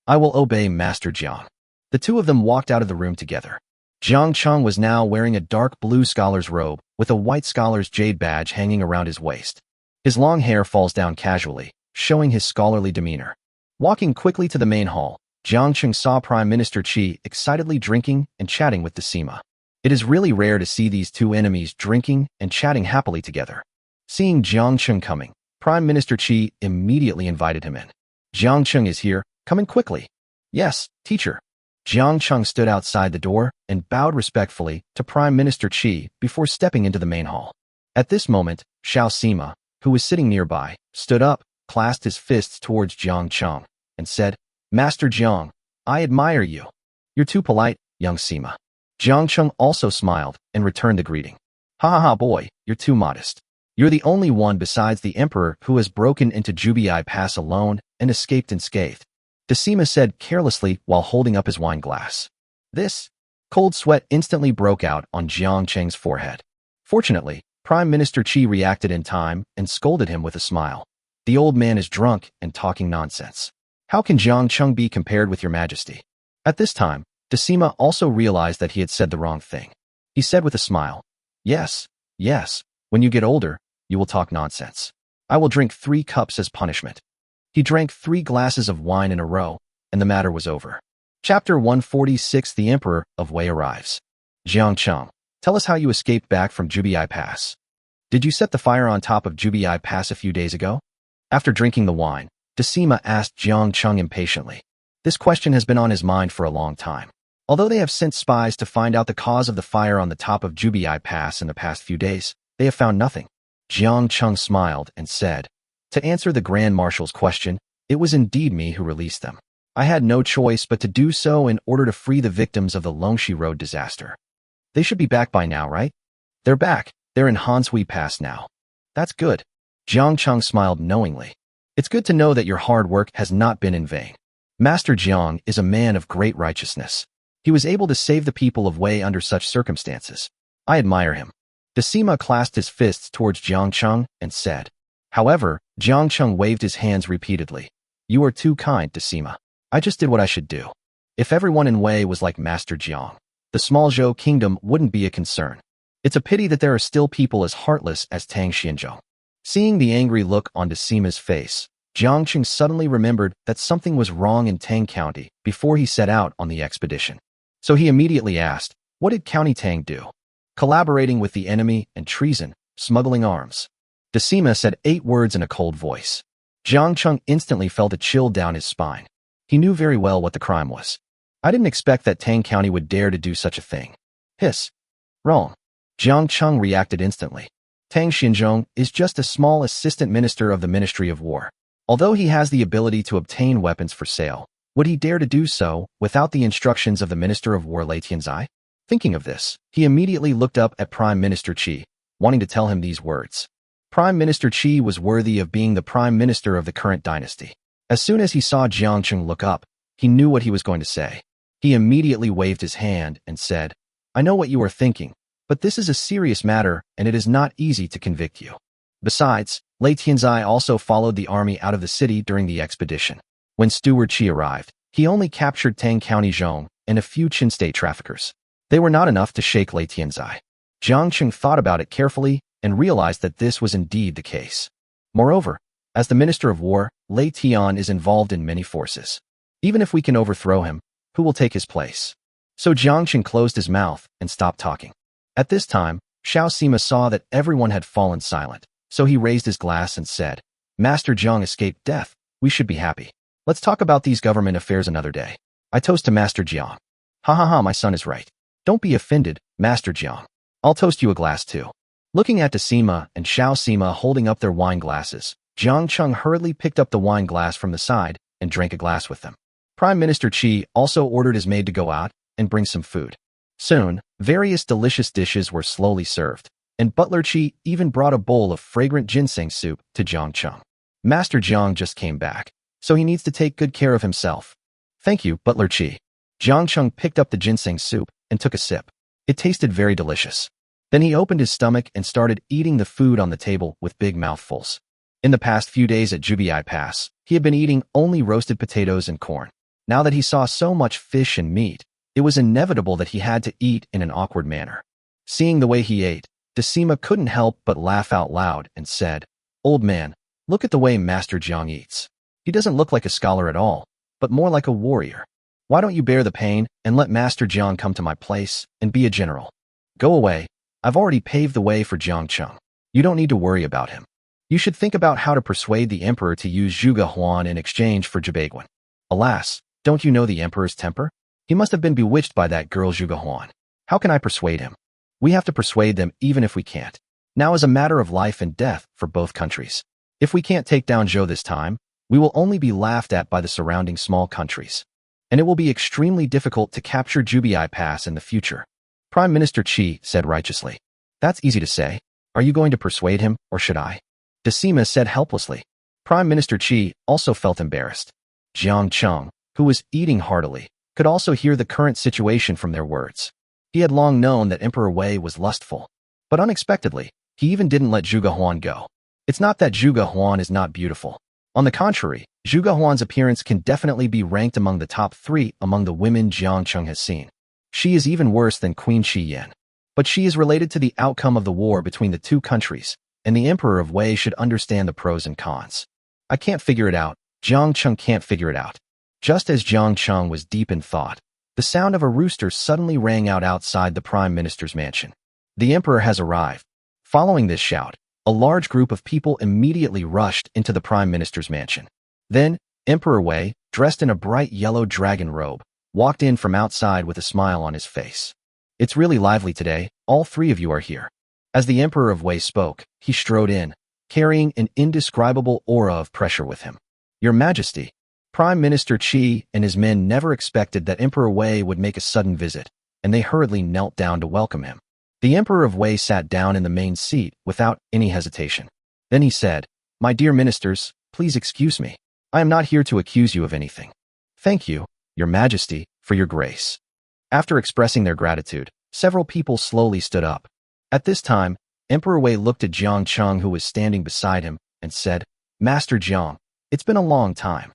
"I will obey, Master Jiang." The two of them walked out of the room together. Jiang Cheng was now wearing a dark blue scholar's robe with a white scholar's jade badge hanging around his waist. His long hair falls down casually, showing his scholarly demeanor. Walking quickly to the main hall, Jiang Cheng saw Prime Minister Qi excitedly drinking and chatting with Decima. It is really rare to see these two enemies drinking and chatting happily together. Seeing Jiang Cheng coming, Prime Minister Qi immediately invited him in. "Jiang Cheng is here, come in quickly." "Yes, teacher." Jiang Cheng stood outside the door and bowed respectfully to Prime Minister Qi before stepping into the main hall. At this moment, Xiao Sima, who was sitting nearby, stood up, clasped his fists towards Jiang Cheng, and said, "Master Jiang, I admire you. You're too polite, young Sima." Jiang Cheng also smiled and returned the greeting. "Ha ha ha, boy, you're too modest. You're the only one besides the emperor who has broken into Jubiai Pass alone and escaped unscathed," Decima said carelessly while holding up his wine glass. This cold sweat instantly broke out on Jiang Cheng's forehead. Fortunately, Prime Minister Qi reacted in time and scolded him with a smile. "The old man is drunk and talking nonsense. How can Jiang Cheng be compared with your majesty?" At this time, Decima also realized that he had said the wrong thing. He said with a smile, Yes, when you get older, you will talk nonsense. I will drink 3 cups as punishment." He drank 3 glasses of wine in a row, and the matter was over. Chapter 146: The Emperor of Wei arrives. "Jiang Cheng, tell us how you escaped back from Jubiai Pass. Did you set the fire on top of Jubiai Pass a few days ago?" After drinking the wine, Decima asked Jiang Cheng impatiently. This question has been on his mind for a long time. Although they have sent spies to find out the cause of the fire on the top of Jubiai Pass in the past few days, they have found nothing. Jiang Cheng smiled and said, "To answer the Grand Marshal's question, it was indeed me who released them. I had no choice but to do so in order to free the victims of the Longxi Road disaster. They should be back by now, right?" "They're back. They're in Hanshui Pass now." "That's good." Jiang Cheng smiled knowingly. "It's good to know that your hard work has not been in vain. Master Jiang is a man of great righteousness. He was able to save the people of Wei under such circumstances. I admire him." Decima clasped his fists towards Jiang Cheng and said. However, Jiang Cheng waved his hands repeatedly. "You are too kind, Decima. I just did what I should do. If everyone in Wei was like Master Jiang, the small Zhou kingdom wouldn't be a concern. It's a pity that there are still people as heartless as Tang Xianzhou." Seeing the angry look on Decima's face, Jiang Cheng suddenly remembered that something was wrong in Tang County before he set out on the expedition. So he immediately asked, "What did County Tang do?" "Collaborating with the enemy and treason, smuggling arms." Decima said 8 words in a cold voice. Jiang Cheng instantly felt a chill down his spine. He knew very well what the crime was. "I didn't expect that Tang County would dare to do such a thing." "Hiss. Wrong." Jiang Cheng reacted instantly. "Tang Xianzhong is just a small assistant minister of the Ministry of War. Although he has the ability to obtain weapons for sale, would he dare to do so without the instructions of the Minister of War Lei Tianzai?" Thinking of this, he immediately looked up at Prime Minister Qi, wanting to tell him these words. Prime Minister Qi was worthy of being the Prime Minister of the current dynasty. As soon as he saw Jiang Cheng look up, he knew what he was going to say. He immediately waved his hand and said, "I know what you are thinking, but this is a serious matter and it is not easy to convict you. Besides, Lei Tianzai also followed the army out of the city during the expedition. When Steward Qi arrived, he only captured Tang County Zhong and a few Qin State traffickers. They were not enough to shake Lei Tianzai." Jiang Cheng thought about it carefully and realized that this was indeed the case. Moreover, as the Minister of War, Lei Tian is involved in many forces. Even if we can overthrow him, who will take his place? So Jiang Cheng closed his mouth and stopped talking. At this time, Xiao Sima saw that everyone had fallen silent, so he raised his glass and said, "Master Jiang escaped death. We should be happy. Let's talk about these government affairs another day. I toast to Master Jiang." "Ha ha ha, my son is right. Don't be offended, Master Jiang. I'll toast you a glass too." Looking at Decima and Xiao Sima holding up their wine glasses, Jiang Cheng hurriedly picked up the wine glass from the side and drank a glass with them. Prime Minister Qi also ordered his maid to go out and bring some food. Soon, various delicious dishes were slowly served, and Butler Chi even brought a bowl of fragrant ginseng soup to Jiang Cheng. Master Jiang just came back, so he needs to take good care of himself. Thank you, Butler Chi. Jiang Cheng picked up the ginseng soup and took a sip. It tasted very delicious. Then he opened his stomach and started eating the food on the table with big mouthfuls. In the past few days at Jubiai Pass, he had been eating only roasted potatoes and corn. Now that he saw so much fish and meat, it was inevitable that he had to eat in an awkward manner. Seeing the way he ate, Decima couldn't help but laugh out loud and said, "Old man, look at the way Master Jiang eats. He doesn't look like a scholar at all, but more like a warrior. Why don't you bear the pain and let Master Jiang come to my place and be a general? Go away. I've already paved the way for Jiang Cheng. You don't need to worry about him. You should think about how to persuade the emperor to use Zhuge Huan in exchange for Jibaiguan. Alas, don't you know the emperor's temper? He must have been bewitched by that girl Zhuge Huan. How can I persuade him? We have to persuade them even if we can't. Now is a matter of life and death for both countries. If we can't take down Zhou this time, we will only be laughed at by the surrounding small countries. And it will be extremely difficult to capture Jubiai Pass in the future." Prime Minister Qi said righteously. "That's easy to say. Are you going to persuade him, or should I?" Decima said helplessly. Prime Minister Qi also felt embarrassed. Jiang Cheng, who was eating heartily, could also hear the current situation from their words. He had long known that Emperor Wei was lustful, but unexpectedly, he even didn't let Zhuge Huan go. It's not that Zhuge Huan is not beautiful. On the contrary, Zhuge Huan's appearance can definitely be ranked among the top 3 among the women Jiang Cheng has seen. She is even worse than Queen Shi Yan. But she is related to the outcome of the war between the two countries, and the Emperor of Wei should understand the pros and cons. I can't figure it out. Jiang Cheng can't figure it out. Just as Jiang Cheng was deep in thought, the sound of a rooster suddenly rang out outside the Prime Minister's mansion. The Emperor has arrived. Following this shout, a large group of people immediately rushed into the Prime Minister's mansion. Then, Emperor Wei, dressed in a bright yellow dragon robe, walked in from outside with a smile on his face. "It's really lively today, all 3 of you are here." As the Emperor of Wei spoke, he strode in, carrying an indescribable aura of pressure with him. "Your Majesty." Prime Minister Qi and his men never expected that Emperor Wei would make a sudden visit, and they hurriedly knelt down to welcome him. The Emperor of Wei sat down in the main seat without any hesitation. Then he said, "My dear ministers, please excuse me. I am not here to accuse you of anything. Thank you, Your Majesty, for your grace." After expressing their gratitude, several people slowly stood up. At this time, Emperor Wei looked at Jiang Cheng, who was standing beside him, and said, "Master Jiang, it's been a long time."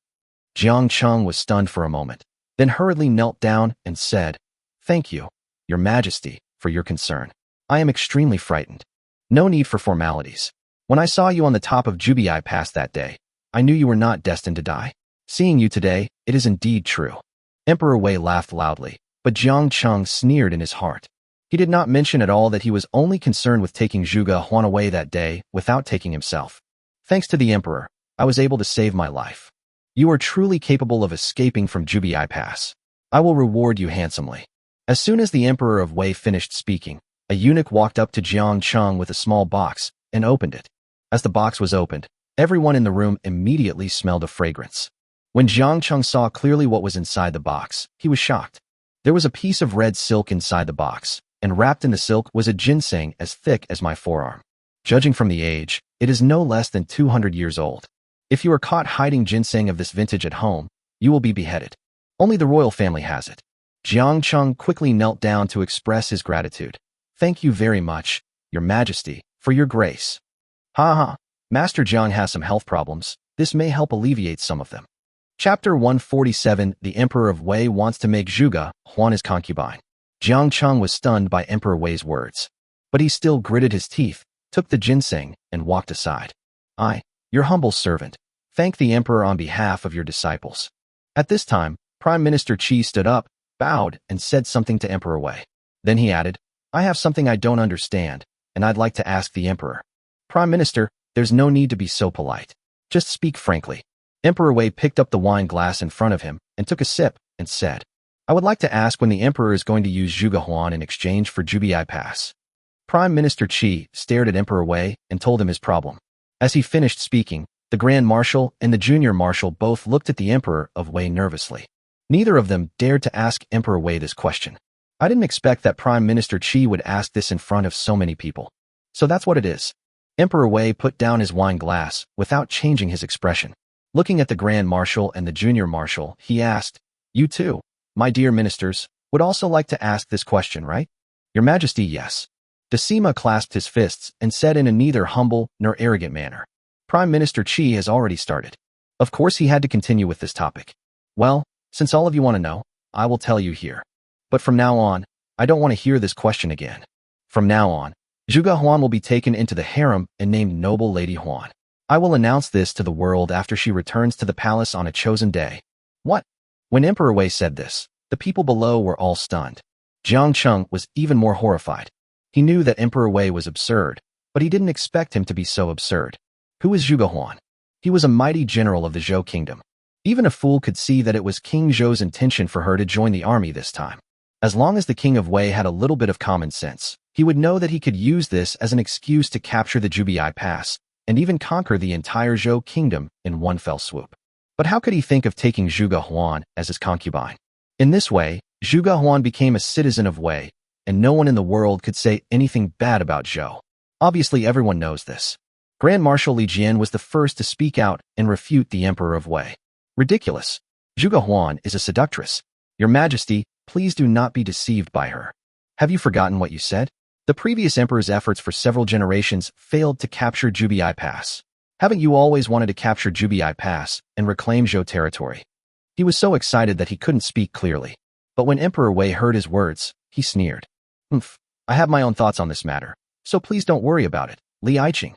Jiang Cheng was stunned for a moment, then hurriedly knelt down and said, "Thank you, Your Majesty, for your concern. I am extremely frightened. No need for formalities. When I saw you on the top of Jubiai Pass that day, I knew you were not destined to die. Seeing you today, it is indeed true." Emperor Wei laughed loudly, but Jiang Cheng sneered in his heart. He did not mention at all that he was only concerned with taking Zhuge Huan away that day without taking himself. "Thanks to the Emperor, I was able to save my life. You are truly capable of escaping from Jubiai Pass. I will reward you handsomely." As soon as the Emperor of Wei finished speaking, a eunuch walked up to Jiang Cheng with a small box and opened it. As the box was opened, everyone in the room immediately smelled a fragrance. When Jiang Cheng saw clearly what was inside the box, he was shocked. There was a piece of red silk inside the box, and wrapped in the silk was a ginseng as thick as my forearm. Judging from the age, it is no less than 200 years old. If you are caught hiding ginseng of this vintage at home, you will be beheaded. Only the royal family has it. Jiang Cheng quickly knelt down to express his gratitude. "Thank you very much, Your Majesty, for your grace." "Ha ha, Master Jiang has some health problems. This may help alleviate some of them." Chapter 147. The Emperor of Wei wants to make Zhuge Huan his concubine. Jiang Cheng was stunned by Emperor Wei's words, but he still gritted his teeth, took the ginseng, and walked aside. "I, your humble servant, thank the Emperor on behalf of your disciples." At this time, Prime Minister Qi stood up, bowed, and said something to Emperor Wei. Then he added, "I have something I don't understand, and I'd like to ask the Emperor." "Prime Minister, there's no need to be so polite. Just speak frankly." Emperor Wei picked up the wine glass in front of him and took a sip and said, "I would like to ask when the Emperor is going to use Zhuge Huan in exchange for Jubiai Pass." Prime Minister Qi stared at Emperor Wei and told him his problem. As he finished speaking, the Grand Marshal and the Junior Marshal both looked at the Emperor of Wei nervously. Neither of them dared to ask Emperor Wei this question. I didn't expect that Prime Minister Qi would ask this in front of so many people. So that's what it is. Emperor Wei put down his wine glass without changing his expression. Looking at the Grand Marshal and the Junior Marshal, he asked, "You too, my dear ministers, would also like to ask this question, right?" "Your Majesty, yes." Decima clasped his fists and said in a neither humble nor arrogant manner. Prime Minister Qi has already started. Of course he had to continue with this topic. "Well, since all of you want to know, I will tell you here. But from now on, I don't want to hear this question again. From now on, Zhuge Huan will be taken into the harem and named Noble Lady Huan. I will announce this to the world after she returns to the palace on a chosen day." "What?" When Emperor Wei said this, the people below were all stunned. Jiang Cheng was even more horrified. He knew that Emperor Wei was absurd, but he didn't expect him to be so absurd. Who is Zhuge Huan? He was a mighty general of the Zhou kingdom. Even a fool could see that it was King Zhou's intention for her to join the army this time. As long as the King of Wei had a little bit of common sense, he would know that he could use this as an excuse to capture the Jubiai Pass and even conquer the entire Zhou kingdom in one fell swoop. But how could he think of taking Zhuge Huan as his concubine? In this way, Zhuge Huan became a citizen of Wei, and no one in the world could say anything bad about Zhou. Obviously, everyone knows this. Grand Marshal Li Jian was the first to speak out and refute the Emperor of Wei. "Ridiculous. Zhuge Huan is a seductress. Your Majesty, please do not be deceived by her. Have you forgotten what you said? The previous emperor's efforts for several generations failed to capture Jubiai Pass. Haven't you always wanted to capture Jubiai Pass and reclaim Zhou territory?" He was so excited that he couldn't speak clearly. But when Emperor Wei heard his words, he sneered. "Humph, I have my own thoughts on this matter, so please don't worry about it, Li Aiqing."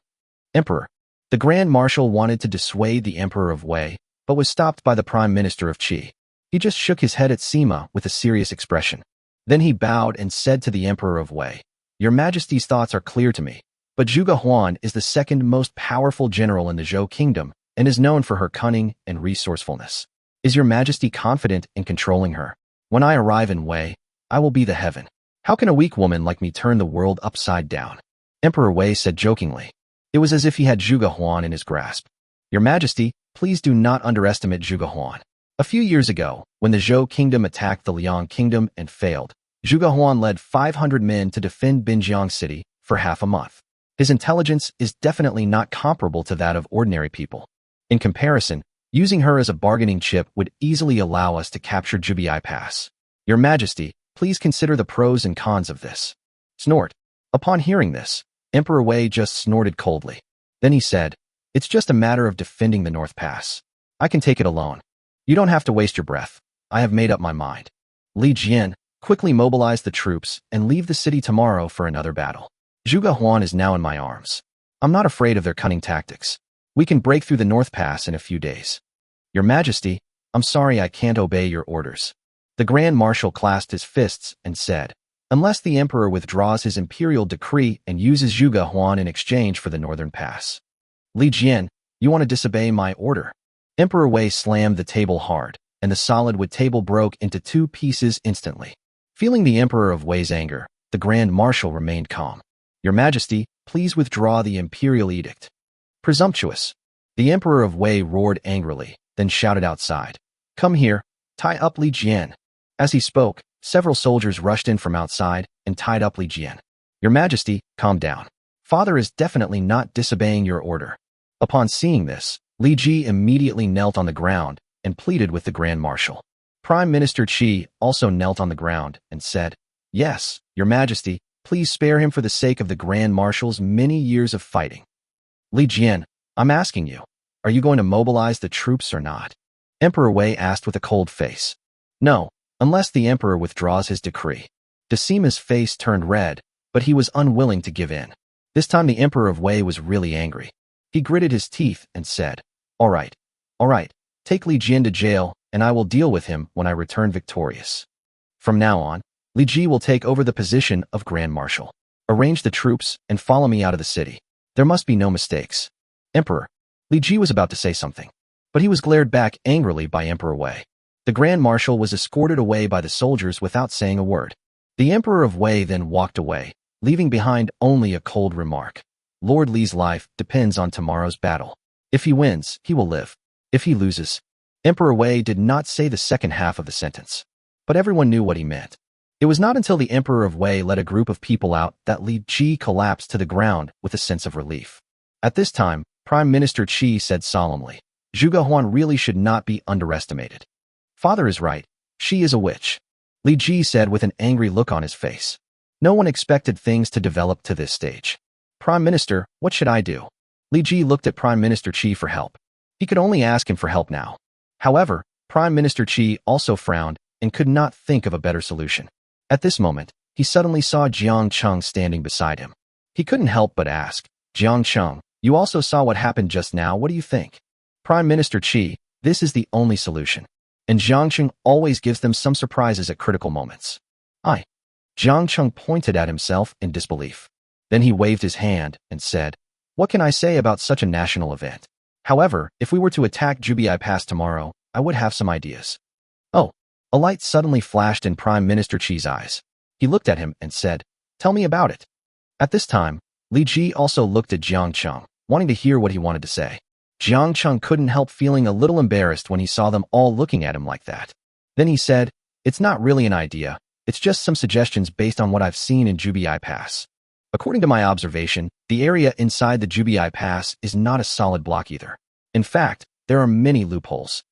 "Emperor." The Grand Marshal wanted to dissuade the Emperor of Wei, but was stopped by the Prime Minister of Qi. He just shook his head at Sima with a serious expression. Then he bowed and said to the Emperor of Wei, "Your Majesty's thoughts are clear to me, but Zhuge Huan is the second most powerful general in the Zhou kingdom and is known for her cunning and resourcefulness. Is your Majesty confident in controlling her? When I arrive in Wei, I will be the heaven. How can a weak woman like me turn the world upside down?" Emperor Wei said jokingly. It was as if he had Zhuge Huan in his grasp. "Your Majesty, please do not underestimate Zhuge Huan. A few years ago, when the Zhou kingdom attacked the Liang kingdom and failed, Zhuge Huan led 500 men to defend Binjiang city for half a month. His intelligence is definitely not comparable to that of ordinary people. In comparison, using her as a bargaining chip would easily allow us to capture Jubiai Pass. Your Majesty, please consider the pros and cons of this." Snort. Upon hearing this, Emperor Wei just snorted coldly. Then he said, "It's just a matter of defending the North Pass. I can take it alone. You don't have to waste your breath. I have made up my mind. Li Jian, quickly mobilize the troops and leave the city tomorrow for another battle. Zhuge Huan is now in my arms. I'm not afraid of their cunning tactics. We can break through the North Pass in a few days. Your Majesty, I'm sorry I can't obey your orders." The Grand Marshal clasped his fists and said, "Unless the Emperor withdraws his imperial decree and uses Zhuge Huan in exchange for the Northern Pass." "Li Jian, you want to disobey my order?" Emperor Wei slammed the table hard, and the solid wood table broke into two pieces instantly. Feeling the Emperor of Wei's anger, the Grand Marshal remained calm. "Your Majesty, please withdraw the imperial edict." "Presumptuous." The Emperor of Wei roared angrily, then shouted outside, "Come here, tie up Li Jian." As he spoke, several soldiers rushed in from outside and tied up Li Jian. "Your Majesty, calm down. Father is definitely not disobeying your order." Upon seeing this, Li Ji immediately knelt on the ground and pleaded with the Grand Marshal. Prime Minister Qi also knelt on the ground and said, "Yes, Your Majesty, please spare him for the sake of the Grand Marshal's many years of fighting." "Li Jian, I'm asking you, are you going to mobilize the troops or not?" Emperor Wei asked with a cold face. "No, unless the Emperor withdraws his decree." Decima's face turned red, but he was unwilling to give in. This time the Emperor of Wei was really angry. He gritted his teeth and said, all right, take Li Jian to jail, and I will deal with him when I return victorious. From now on, Li Ji will take over the position of Grand Marshal. Arrange the troops and follow me out of the city. There must be no mistakes." "Emperor." Li Ji was about to say something, but he was glared back angrily by Emperor Wei. The Grand Marshal was escorted away by the soldiers without saying a word. The Emperor of Wei then walked away, leaving behind only a cold remark. "Lord Li's life depends on tomorrow's battle. If he wins, he will live. If he loses..." Emperor Wei did not say the second half of the sentence, but everyone knew what he meant. It was not until the Emperor of Wei led a group of people out that Li Ji collapsed to the ground with a sense of relief. At this time, Prime Minister Qi said solemnly, Zhuge Huan really should not be underestimated. Father is right. She is a witch. Li Ji said with an angry look on his face. No one expected things to develop to this stage. Prime Minister, what should I do? Li Ji looked at Prime Minister Qi for help. He could only ask him for help now. However, Prime Minister Qi also frowned and could not think of a better solution. At this moment, he suddenly saw Jiang Cheng standing beside him. He couldn't help but ask, Jiang Cheng, you also saw what happened just now, what do you think? Prime Minister Qi, this is the only solution. And Jiang Cheng always gives them some surprises at critical moments. Jiang Cheng pointed at himself in disbelief. Then he waved his hand and said, what can I say about such a national event? However, if we were to attack Jubiai Pass tomorrow, I would have some ideas. Oh, a light suddenly flashed in Prime Minister Qi's eyes. He looked at him and said, tell me about it. At this time, Li Ji also looked at Jiang Cheng, wanting to hear what he wanted to say. Jiang Cheng couldn't help feeling a little embarrassed when he saw them all looking at him like that. Then he said, it's not really an idea, it's just some suggestions based on what I've seen in Jubiai Pass. According to my observation, the area inside the Jubiai Pass is not a solid block either. In fact, there are many loopholes.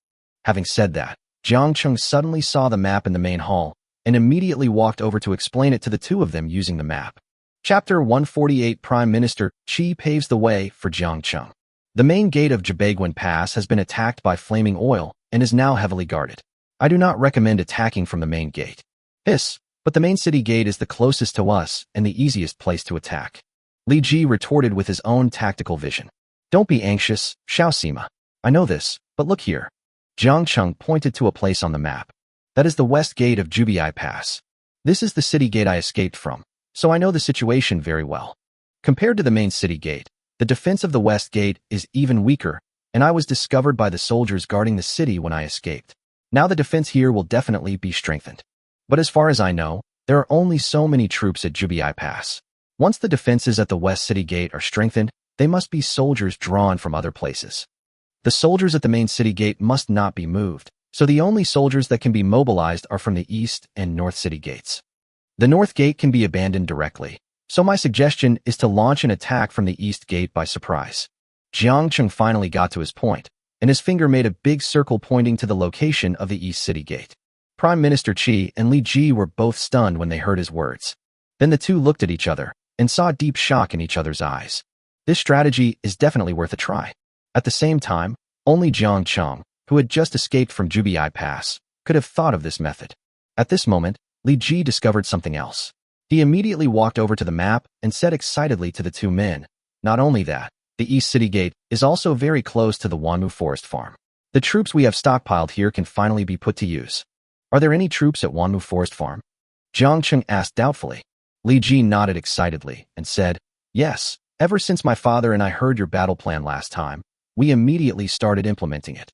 Having said that, Jiang Cheng suddenly saw the map in the main hall and immediately walked over to explain it to the two of them using the map. Chapter 148 Prime Minister Qi paves the way for Jiang Cheng. The main gate of Jibaiguan Pass has been attacked by flaming oil and is now heavily guarded. I do not recommend attacking from the main gate. But the main city gate is the closest to us and the easiest place to attack. Li Ji retorted with his own tactical vision. Don't be anxious, Xiao Sima. I know this, but look here. Jiang Cheng pointed to a place on the map. That is the west gate of Jubiai Pass. This is the city gate I escaped from, so I know the situation very well. Compared to the main city gate, the defense of the west gate is even weaker, and I was discovered by the soldiers guarding the city when I escaped. Now the defense here will definitely be strengthened. But as far as I know, there are only so many troops at Jubiai Pass. Once the defenses at the west city gate are strengthened, they must be soldiers drawn from other places. The soldiers at the main city gate must not be moved, so the only soldiers that can be mobilized are from the east and north city gates. The north gate can be abandoned directly, so my suggestion is to launch an attack from the east gate by surprise. Jiang Cheng finally got to his point, and his finger made a big circle pointing to the location of the east city gate. Prime Minister Qi and Li Ji were both stunned when they heard his words. Then the two looked at each other and saw deep shock in each other's eyes. This strategy is definitely worth a try. At the same time, only Jiang Cheng, who had just escaped from Jubiai Pass, could have thought of this method. At this moment, Li Ji discovered something else. He immediately walked over to the map and said excitedly to the two men, not only that, the East City Gate is also very close to the Wanmu Forest Farm. The troops we have stockpiled here can finally be put to use. Are there any troops at Wanmu Forest Farm? Jiang Cheng asked doubtfully. Li Ji nodded excitedly and said, yes, ever since my father and I heard your battle plan last time, we immediately started implementing it.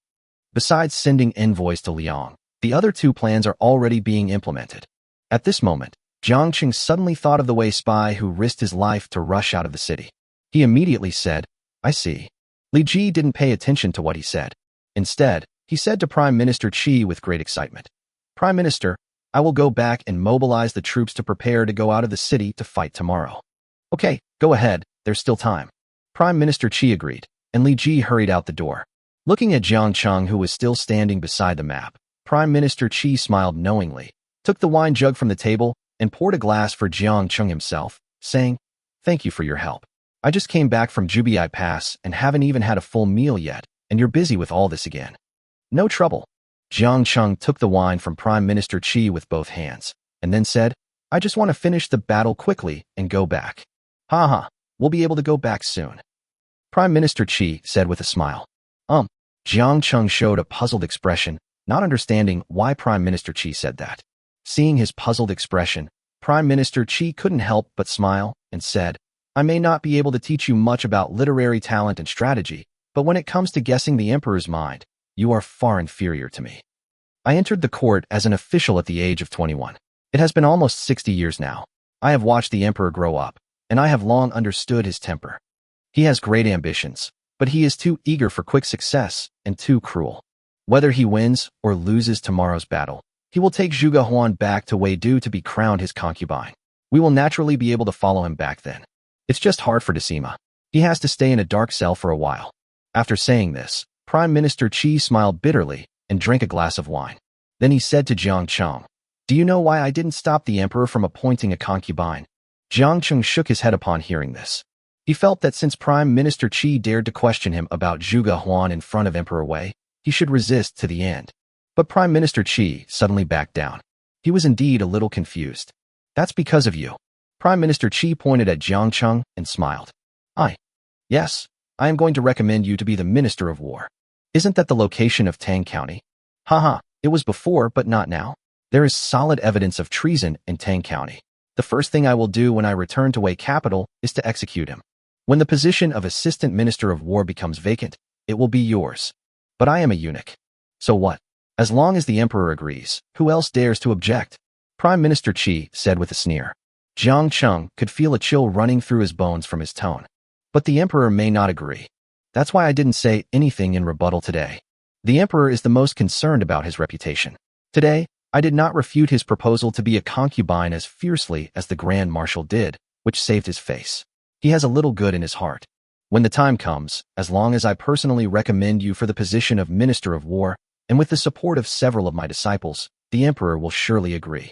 Besides sending envoys to Liang, the other two plans are already being implemented. At this moment, Jiang Cheng suddenly thought of the Wei spy who risked his life to rush out of the city. He immediately said, I see. Li Ji didn't pay attention to what he said. Instead, he said to Prime Minister Qi with great excitement, Prime Minister, I will go back and mobilize the troops to prepare to go out of the city to fight tomorrow. Okay, go ahead, there's still time. Prime Minister Qi agreed, and Li Ji hurried out the door. Looking at Jiang Cheng, who was still standing beside the map, Prime Minister Qi smiled knowingly, took the wine jug from the table, and poured a glass for Jiang Cheng himself, saying, thank you for your help. I just came back from Jubiai Pass and haven't even had a full meal yet, and you're busy with all this again. No trouble. Jiang Cheng took the wine from Prime Minister Qi with both hands, and then said, I just want to finish the battle quickly and go back. We'll be able to go back soon. Prime Minister Qi said with a smile. Jiang Cheng showed a puzzled expression, not understanding why Prime Minister Qi said that. Seeing his puzzled expression, Prime Minister Qi couldn't help but smile and said, I may not be able to teach you much about literary talent and strategy, but when it comes to guessing the emperor's mind, you are far inferior to me. I entered the court as an official at the age of 21. It has been almost 60 years now. I have watched the emperor grow up, and I have long understood his temper. He has great ambitions, but he is too eager for quick success and too cruel. Whether he wins or loses tomorrow's battle, he will take Zhuge Huan back to Weidu to be crowned his concubine. We will naturally be able to follow him back then. It's just hard for Decima. He has to stay in a dark cell for a while. After saying this, Prime Minister Qi smiled bitterly and drank a glass of wine. Then he said to Jiang Cheng, "Do you know why I didn't stop the emperor from appointing a concubine?" Jiang Cheng shook his head upon hearing this. He felt that since Prime Minister Qi dared to question him about Zhuge Huan in front of Emperor Wei, he should resist to the end. But Prime Minister Qi suddenly backed down. He was indeed a little confused. "That's because of you." Prime Minister Qi pointed at Jiang Cheng and smiled. Yes, I am going to recommend you to be the Minister of War. Isn't that the location of Tang County?" Haha, it was before, but not now. There is solid evidence of treason in Tang County. The first thing I will do when I return to Wei capital is to execute him. When the position of Assistant Minister of War becomes vacant, it will be yours. But I am a eunuch. So what? As long as the emperor agrees, who else dares to object? Prime Minister Qi said with a sneer. Jiang Cheng could feel a chill running through his bones from his tone. But the emperor may not agree. That's why I didn't say anything in rebuttal today. The emperor is the most concerned about his reputation. Today, I did not refute his proposal to be a concubine as fiercely as the Grand Marshal did, which saved his face. He has a little good in his heart. When the time comes, as long as I personally recommend you for the position of Minister of War, and with the support of several of my disciples, the emperor will surely agree.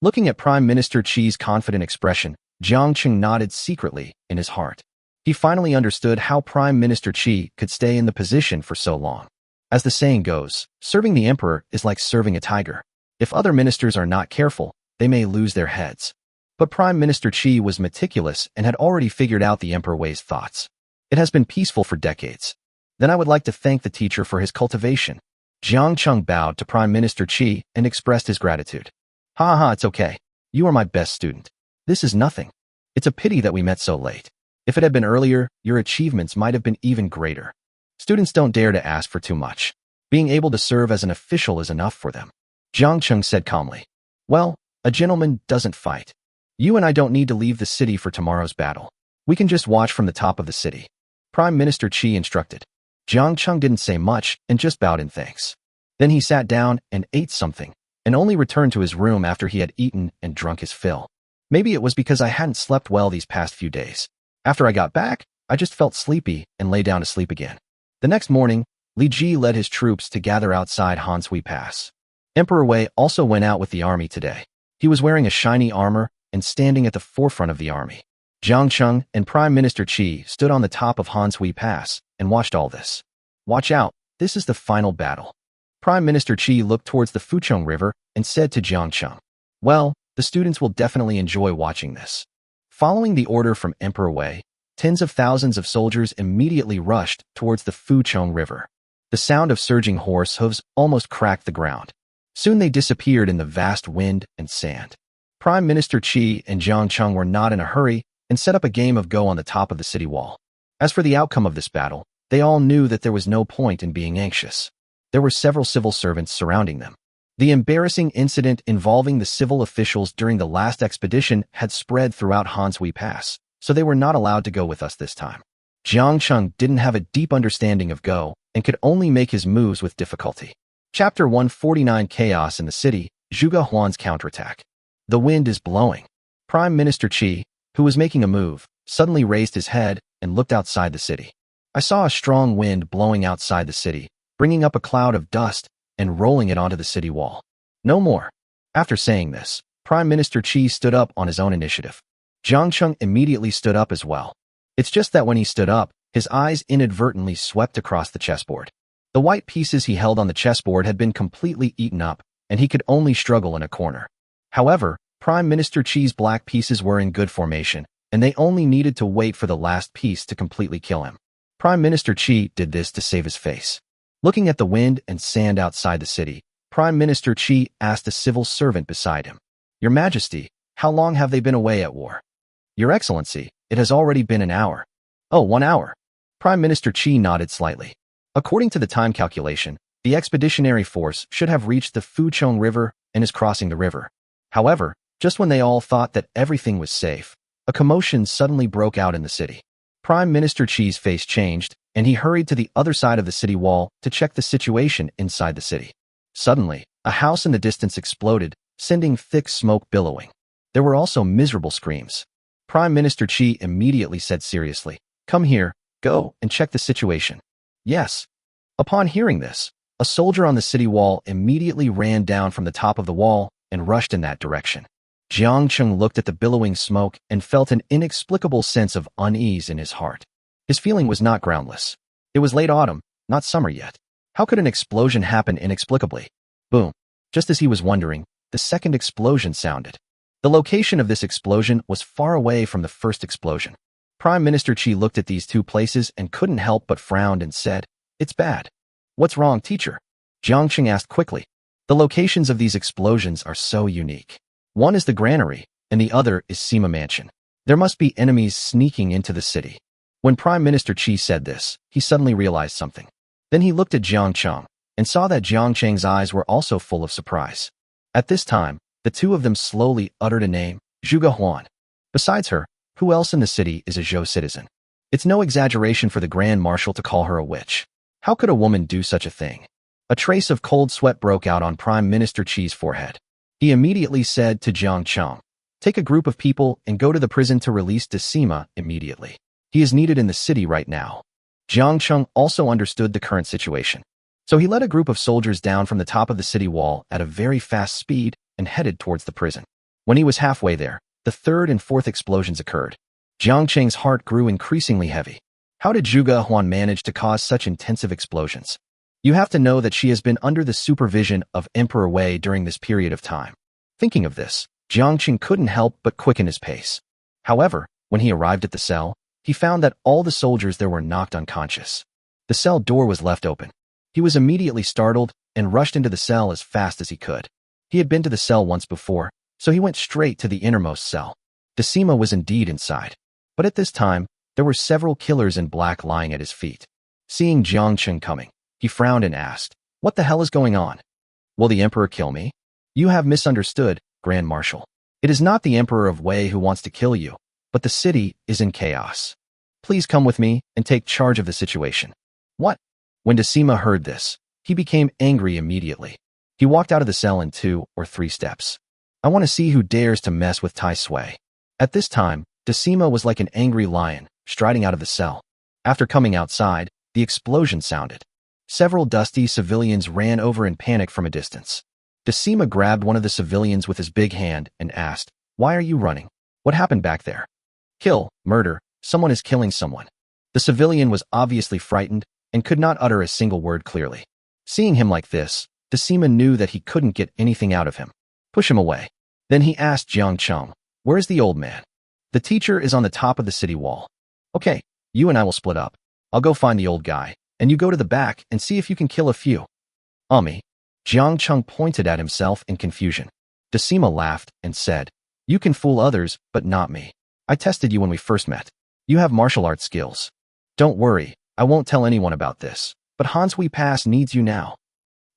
Looking at Prime Minister Qi's confident expression, Jiang Cheng nodded secretly in his heart. He finally understood how Prime Minister Qi could stay in the position for so long. As the saying goes, serving the emperor is like serving a tiger. If other ministers are not careful, they may lose their heads. But Prime Minister Qi was meticulous and had already figured out the Emperor Wei's thoughts. It has been peaceful for decades. Then I would like to thank the teacher for his cultivation. Jiang Cheng bowed to Prime Minister Qi and expressed his gratitude. Ha, it's okay. You are my best student. This is nothing. It's a pity that we met so late. If it had been earlier, your achievements might have been even greater. Students don't dare to ask for too much. Being able to serve as an official is enough for them. Jiang Cheng said calmly. Well, a gentleman doesn't fight. You and I don't need to leave the city for tomorrow's battle. We can just watch from the top of the city. Prime Minister Qi instructed. Jiang Cheng didn't say much and just bowed in thanks. Then he sat down and ate something, and only returned to his room after he had eaten and drunk his fill. Maybe it was because I hadn't slept well these past few days. After I got back, I just felt sleepy and lay down to sleep again. The next morning, Li Ji led his troops to gather outside Hanshui Pass. Emperor Wei also went out with the army today. He was wearing a shiny armor and standing at the forefront of the army. Jiang Cheng and Prime Minister Qi stood on the top of Hanshui Pass and watched all this. Watch out, this is the final battle. Prime Minister Qi looked towards the Fucheng River and said to Jiang Cheng, well, the students will definitely enjoy watching this. Following the order from Emperor Wei, tens of thousands of soldiers immediately rushed towards the Fucheng River. The sound of surging horse hooves almost cracked the ground. Soon they disappeared in the vast wind and sand. Prime Minister Qi and Jiang Cheng were not in a hurry and set up a game of Go on the top of the city wall. As for the outcome of this battle, they all knew that there was no point in being anxious. There were several civil servants surrounding them. The embarrassing incident involving the civil officials during the last expedition had spread throughout Hanshui Pass, so they were not allowed to go with us this time. Jiang Cheng didn't have a deep understanding of Go and could only make his moves with difficulty. Chapter 149 Chaos in the City, Zhuge Huan's Counterattack. The wind is blowing. Prime Minister Qi, who was making a move, suddenly raised his head and looked outside the city. I saw a strong wind blowing outside the city, bringing up a cloud of dust and rolling it onto the city wall. No more. After saying this, Prime Minister Qi stood up on his own initiative. Jiang Cheng immediately stood up as well. It's just that when he stood up, his eyes inadvertently swept across the chessboard. The white pieces he held on the chessboard had been completely eaten up, and he could only struggle in a corner. However, Prime Minister Qi's black pieces were in good formation, and they only needed to wait for the last piece to completely kill him. Prime Minister Qi did this to save his face. Looking at the wind and sand outside the city, Prime Minister Qi asked a civil servant beside him, Your Majesty, how long have they been away at war? Your Excellency, it has already been an hour. Oh, 1 hour. Prime Minister Qi nodded slightly. According to the time calculation, the expeditionary force should have reached the Fucheng River and is crossing the river. However, just when they all thought that everything was safe, a commotion suddenly broke out in the city. Prime Minister Qi's face changed, and he hurried to the other side of the city wall to check the situation inside the city. Suddenly, a house in the distance exploded, sending thick smoke billowing. There were also miserable screams. Prime Minister Qi immediately said seriously, "Come here, go and check the situation." Yes. Upon hearing this, a soldier on the city wall immediately ran down from the top of the wall and rushed in that direction. Jiang Cheng looked at the billowing smoke and felt an inexplicable sense of unease in his heart. His feeling was not groundless. It was late autumn, not summer yet. How could an explosion happen inexplicably? Boom. Just as he was wondering, the second explosion sounded. The location of this explosion was far away from the first explosion. Prime Minister Qi looked at these two places and couldn't help but frowned and said, "It's bad." "What's wrong, teacher?" Jiang Cheng asked quickly. The locations of these explosions are so unique. One is the granary, and the other is Sima Mansion. There must be enemies sneaking into the city. When Prime Minister Qi said this, he suddenly realized something. Then he looked at Jiang Cheng and saw that Jiang Cheng's eyes were also full of surprise. At this time, the two of them slowly uttered a name, Zhuge Huan. Besides her, who else in the city is a Zhou citizen? It's no exaggeration for the Grand Marshal to call her a witch. How could a woman do such a thing? A trace of cold sweat broke out on Prime Minister Qi's forehead. He immediately said to Jiang Cheng, "Take a group of people and go to the prison to release Decima immediately. He is needed in the city right now." Jiang Cheng also understood the current situation. So he led a group of soldiers down from the top of the city wall at a very fast speed and headed towards the prison. When he was halfway there, the third and fourth explosions occurred. Jiang Cheng's heart grew increasingly heavy. How did Zhuge Huan manage to cause such intensive explosions? You have to know that she has been under the supervision of Emperor Wei during this period of time. Thinking of this, Jiang Cheng couldn't help but quicken his pace. However, when he arrived at the cell, he found that all the soldiers there were knocked unconscious. The cell door was left open. He was immediately startled and rushed into the cell as fast as he could. He had been to the cell once before, so he went straight to the innermost cell. Decima was indeed inside. But at this time, there were several killers in black lying at his feet. Seeing Jiang Cheng coming, he frowned and asked, "What the hell is going on? Will the Emperor kill me?" "You have misunderstood, Grand Marshal. It is not the Emperor of Wei who wants to kill you, but the city is in chaos. Please come with me and take charge of the situation." "What?" When Decima heard this, he became angry immediately. He walked out of the cell in 2 or 3 steps. "I want to see who dares to mess with Tai Sui." At this time, Decima was like an angry lion, striding out of the cell. After coming outside, the explosion sounded. Several dusty civilians ran over in panic from a distance. Decima grabbed one of the civilians with his big hand and asked, "Why are you running? What happened back there?" "Kill, murder, someone is killing someone." The civilian was obviously frightened and could not utter a single word clearly. Seeing him like this, Decima knew that he couldn't get anything out of him. "Push him away." Then he asked Jiang Cheng, "Where's the old man?" "The teacher is on the top of the city wall." "Okay, you and I will split up. I'll go find the old guy, and you go to the back and see if you can kill a few." "Me?" Jiang Cheng pointed at himself in confusion. Decima laughed and said, "You can fool others, but not me. I tested you when we first met. You have martial arts skills. Don't worry, I won't tell anyone about this, but Han Sui Pass needs you now.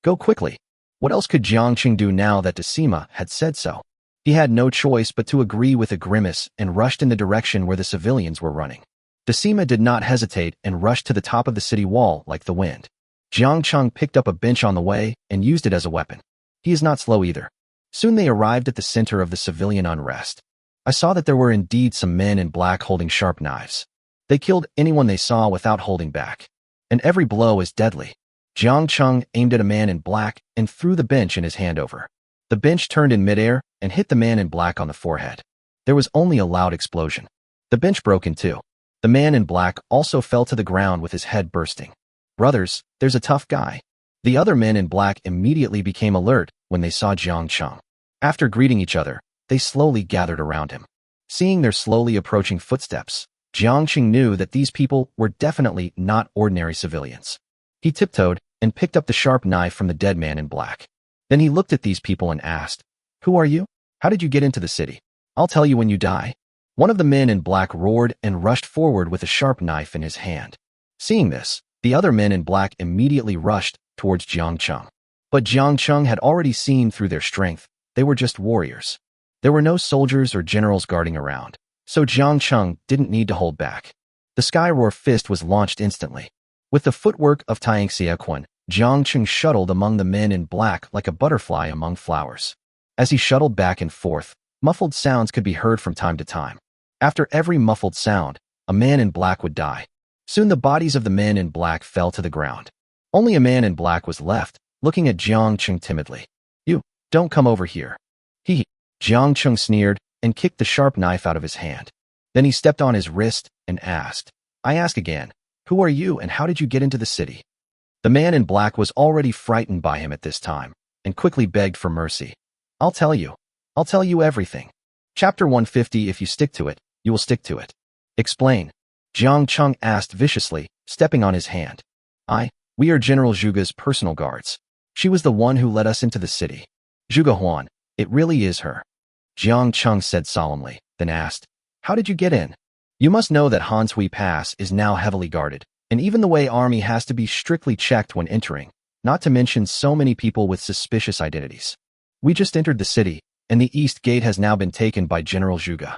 Go quickly." What else could Jiang Cheng do now that Decima had said so? He had no choice but to agree with a grimace and rushed in the direction where the civilians were running. Decima did not hesitate and rushed to the top of the city wall like the wind. Jiang Cheng picked up a bench on the way and used it as a weapon. He is not slow either. Soon they arrived at the center of the civilian unrest. I saw that there were indeed some men in black holding sharp knives. They killed anyone they saw without holding back. And every blow is deadly. Jiang Cheng aimed at a man in black and threw the bench in his hand over. The bench turned in midair and hit the man in black on the forehead. There was only a loud explosion. The bench broke in two. The man in black also fell to the ground with his head bursting. "Brothers, there's a tough guy." The other men in black immediately became alert when they saw Jiang Cheng. After greeting each other, they slowly gathered around him. Seeing their slowly approaching footsteps, Jiang Cheng knew that these people were definitely not ordinary civilians. He tiptoed and picked up the sharp knife from the dead man in black. Then he looked at these people and asked, "Who are you? How did you get into the city? I'll tell you when you die." One of the men in black roared and rushed forward with a sharp knife in his hand. Seeing this, the other men in black immediately rushed towards Jiang Cheng. But Jiang Cheng had already seen through their strength. They were just warriors. There were no soldiers or generals guarding around, so Jiang Cheng didn't need to hold back. The Sky Roar fist was launched instantly. With the footwork of Tang Xiaoquan, Jiang Cheng shuttled among the men in black like a butterfly among flowers. As he shuttled back and forth, muffled sounds could be heard from time to time. After every muffled sound, a man in black would die. Soon the bodies of the men in black fell to the ground. Only a man in black was left, looking at Jiang Cheng timidly. "You, don't come over here." Jiang Cheng sneered and kicked the sharp knife out of his hand. Then he stepped on his wrist and asked, "I ask again, who are you and how did you get into the city?" The man in black was already frightened by him at this time and quickly begged for mercy. I'll tell you everything. Chapter 150. If you stick to it, you will stick to it. Explain. Jiang Cheng asked viciously, stepping on his hand. We are General Zhuge's personal guards. She was the one who led us into the city. Zhuge Huan, it really is her. Jiang Cheng said solemnly, then asked, "How did you get in?" You must know that Hanshui Pass is now heavily guarded, and even the Wei army has to be strictly checked when entering, not to mention so many people with suspicious identities. We just entered the city, and the East Gate has now been taken by General Zhuge.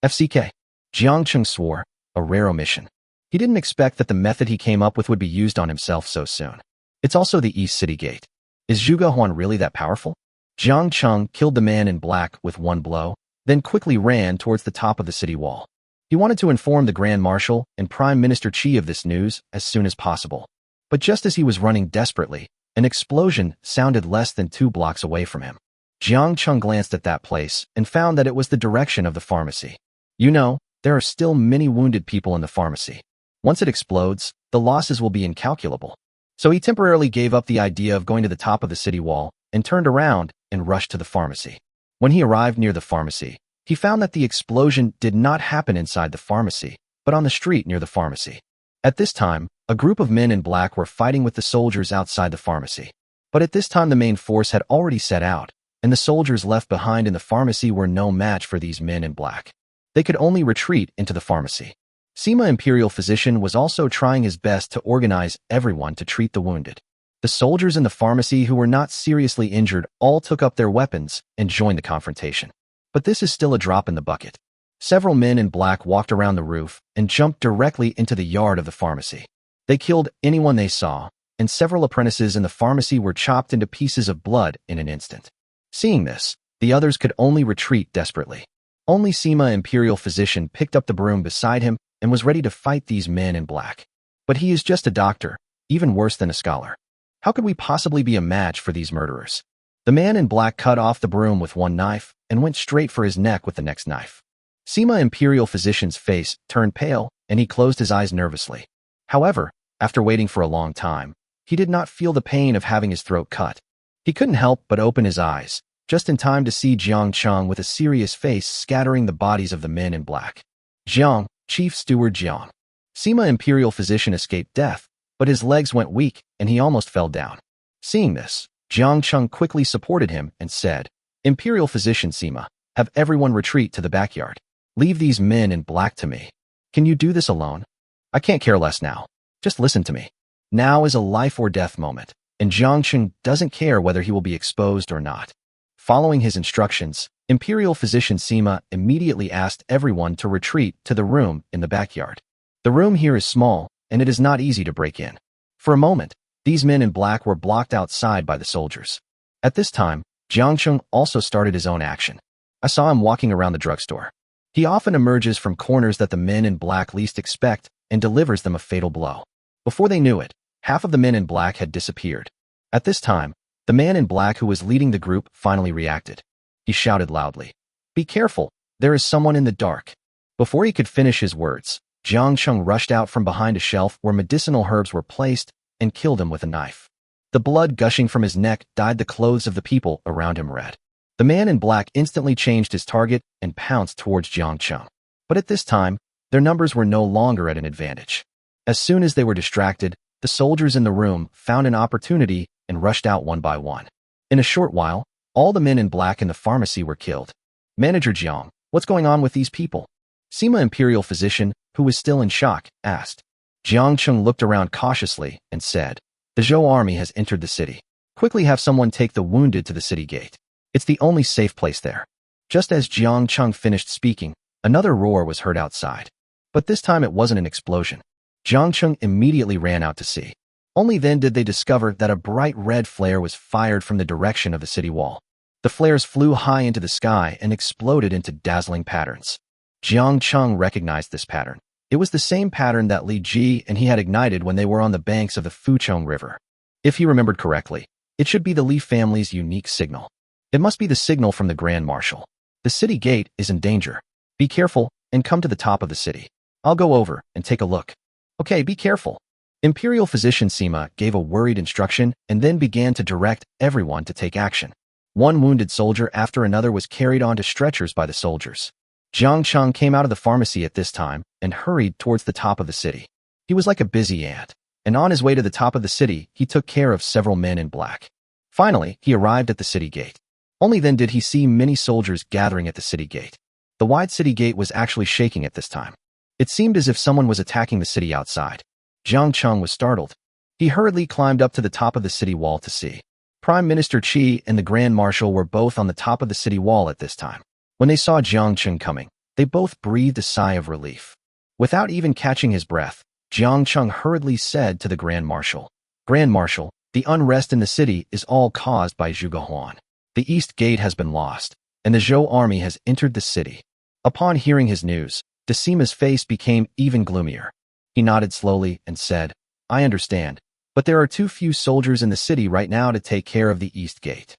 FCK. Jiang Cheng swore, a rare omission. He didn't expect that the method he came up with would be used on himself so soon. It's also the East City Gate. Is Zhuge Huan really that powerful? Jiang Cheng killed the man in black with one blow, then quickly ran towards the top of the city wall. He wanted to inform the Grand Marshal and Prime Minister Qi of this news as soon as possible. But just as he was running desperately, an explosion sounded less than 2 blocks away from him. Jiang Cheng glanced at that place and found that it was the direction of the pharmacy. You know, there are still many wounded people in the pharmacy. Once it explodes, the losses will be incalculable. So he temporarily gave up the idea of going to the top of the city wall and turned around and rushed to the pharmacy. When he arrived near the pharmacy, he found that the explosion did not happen inside the pharmacy, but on the street near the pharmacy. At this time, a group of men in black were fighting with the soldiers outside the pharmacy. But at this time the main force had already set out, and the soldiers left behind in the pharmacy were no match for these men in black. They could only retreat into the pharmacy. Sima Imperial Physician was also trying his best to organize everyone to treat the wounded. The soldiers in the pharmacy who were not seriously injured all took up their weapons and joined the confrontation. But this is still a drop in the bucket. Several men in black walked around the roof and jumped directly into the yard of the pharmacy. They killed anyone they saw, and several apprentices in the pharmacy were chopped into pieces of blood in an instant. Seeing this, the others could only retreat desperately. Only Sima Imperial Physician picked up the broom beside him and was ready to fight these men in black. But he is just a doctor, even worse than a scholar. How could we possibly be a match for these murderers? The man in black cut off the broom with one knife and went straight for his neck with the next knife. Sima Imperial Physician's face turned pale and he closed his eyes nervously. However, after waiting for a long time, he did not feel the pain of having his throat cut. He couldn't help but open his eyes, just in time to see Jiang Cheng with a serious face scattering the bodies of the men in black. Jiang, Chief Steward Jiang. Sima Imperial Physician escaped death, but his legs went weak and he almost fell down. Seeing this, Jiang Cheng quickly supported him and said, Imperial Physician Sima, have everyone retreat to the backyard. Leave these men in black to me. Can you do this alone? I can't care less now. Just listen to me. Now is a life or death moment, and Jiang Cheng doesn't care whether he will be exposed or not. Following his instructions, Imperial Physician Sima immediately asked everyone to retreat to the room in the backyard. The room here is small, and it is not easy to break in. For a moment, these men in black were blocked outside by the soldiers. At this time, Jiang Cheng also started his own action. I saw him walking around the drugstore. He often emerges from corners that the men in black least expect and delivers them a fatal blow. Before they knew it, half of the men in black had disappeared. At this time, the man in black who was leading the group finally reacted. He shouted loudly, "Be careful, there is someone in the dark." Before he could finish his words, Jiang Cheng rushed out from behind a shelf where medicinal herbs were placed and killed him with a knife. The blood gushing from his neck dyed the clothes of the people around him red. The man in black instantly changed his target and pounced towards Jiang Cheng. But at this time, their numbers were no longer at an advantage. As soon as they were distracted, the soldiers in the room found an opportunity and rushed out one by one. In a short while, all the men in black in the pharmacy were killed. Manager Jiang, what's going on with these people? Sima Imperial Physician, who was still in shock, asked. Jiang Cheng looked around cautiously and said, The Zhou army has entered the city. Quickly have someone take the wounded to the city gate. It's the only safe place there. Just as Jiang Cheng finished speaking, another roar was heard outside. But this time it wasn't an explosion. Jiang Cheng immediately ran out to see. Only then did they discover that a bright red flare was fired from the direction of the city wall. The flares flew high into the sky and exploded into dazzling patterns. Jiang Cheng recognized this pattern. It was the same pattern that Li Ji and he had ignited when they were on the banks of the Fuchong River. If he remembered correctly, it should be the Li family's unique signal. It must be the signal from the Grand Marshal. The city gate is in danger. Be careful and come to the top of the city. I'll go over and take a look. Okay, be careful. Imperial Physician Sima gave a worried instruction and then began to direct everyone to take action. One wounded soldier after another was carried onto stretchers by the soldiers. Jiang Cheng came out of the pharmacy at this time and hurried towards the top of the city. He was like a busy ant, and on his way to the top of the city, he took care of several men in black. Finally, he arrived at the city gate. Only then did he see many soldiers gathering at the city gate. The wide city gate was actually shaking at this time. It seemed as if someone was attacking the city outside. Jiang Cheng was startled. He hurriedly climbed up to the top of the city wall to see. Prime Minister Qi and the Grand Marshal were both on the top of the city wall at this time. When they saw Jiang Cheng coming, they both breathed a sigh of relief. Without even catching his breath, Jiang Cheng hurriedly said to the Grand Marshal, "Grand Marshal, the unrest in the city is all caused by Zhuge Huan. The East Gate has been lost, and the Zhou army has entered the city." Upon hearing his news, Decima's face became even gloomier. He nodded slowly and said, "I understand, but there are too few soldiers in the city right now to take care of the East Gate.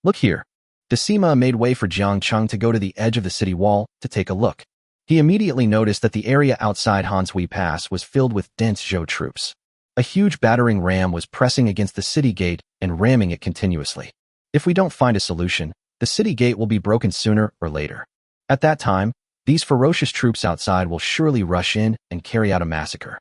Look here." Decima made way for Jiang Cheng to go to the edge of the city wall to take a look. He immediately noticed that the area outside Hanshui Pass was filled with dense Zhou troops. A huge battering ram was pressing against the city gate and ramming it continuously. If we don't find a solution, the city gate will be broken sooner or later. At that time, these ferocious troops outside will surely rush in and carry out a massacre.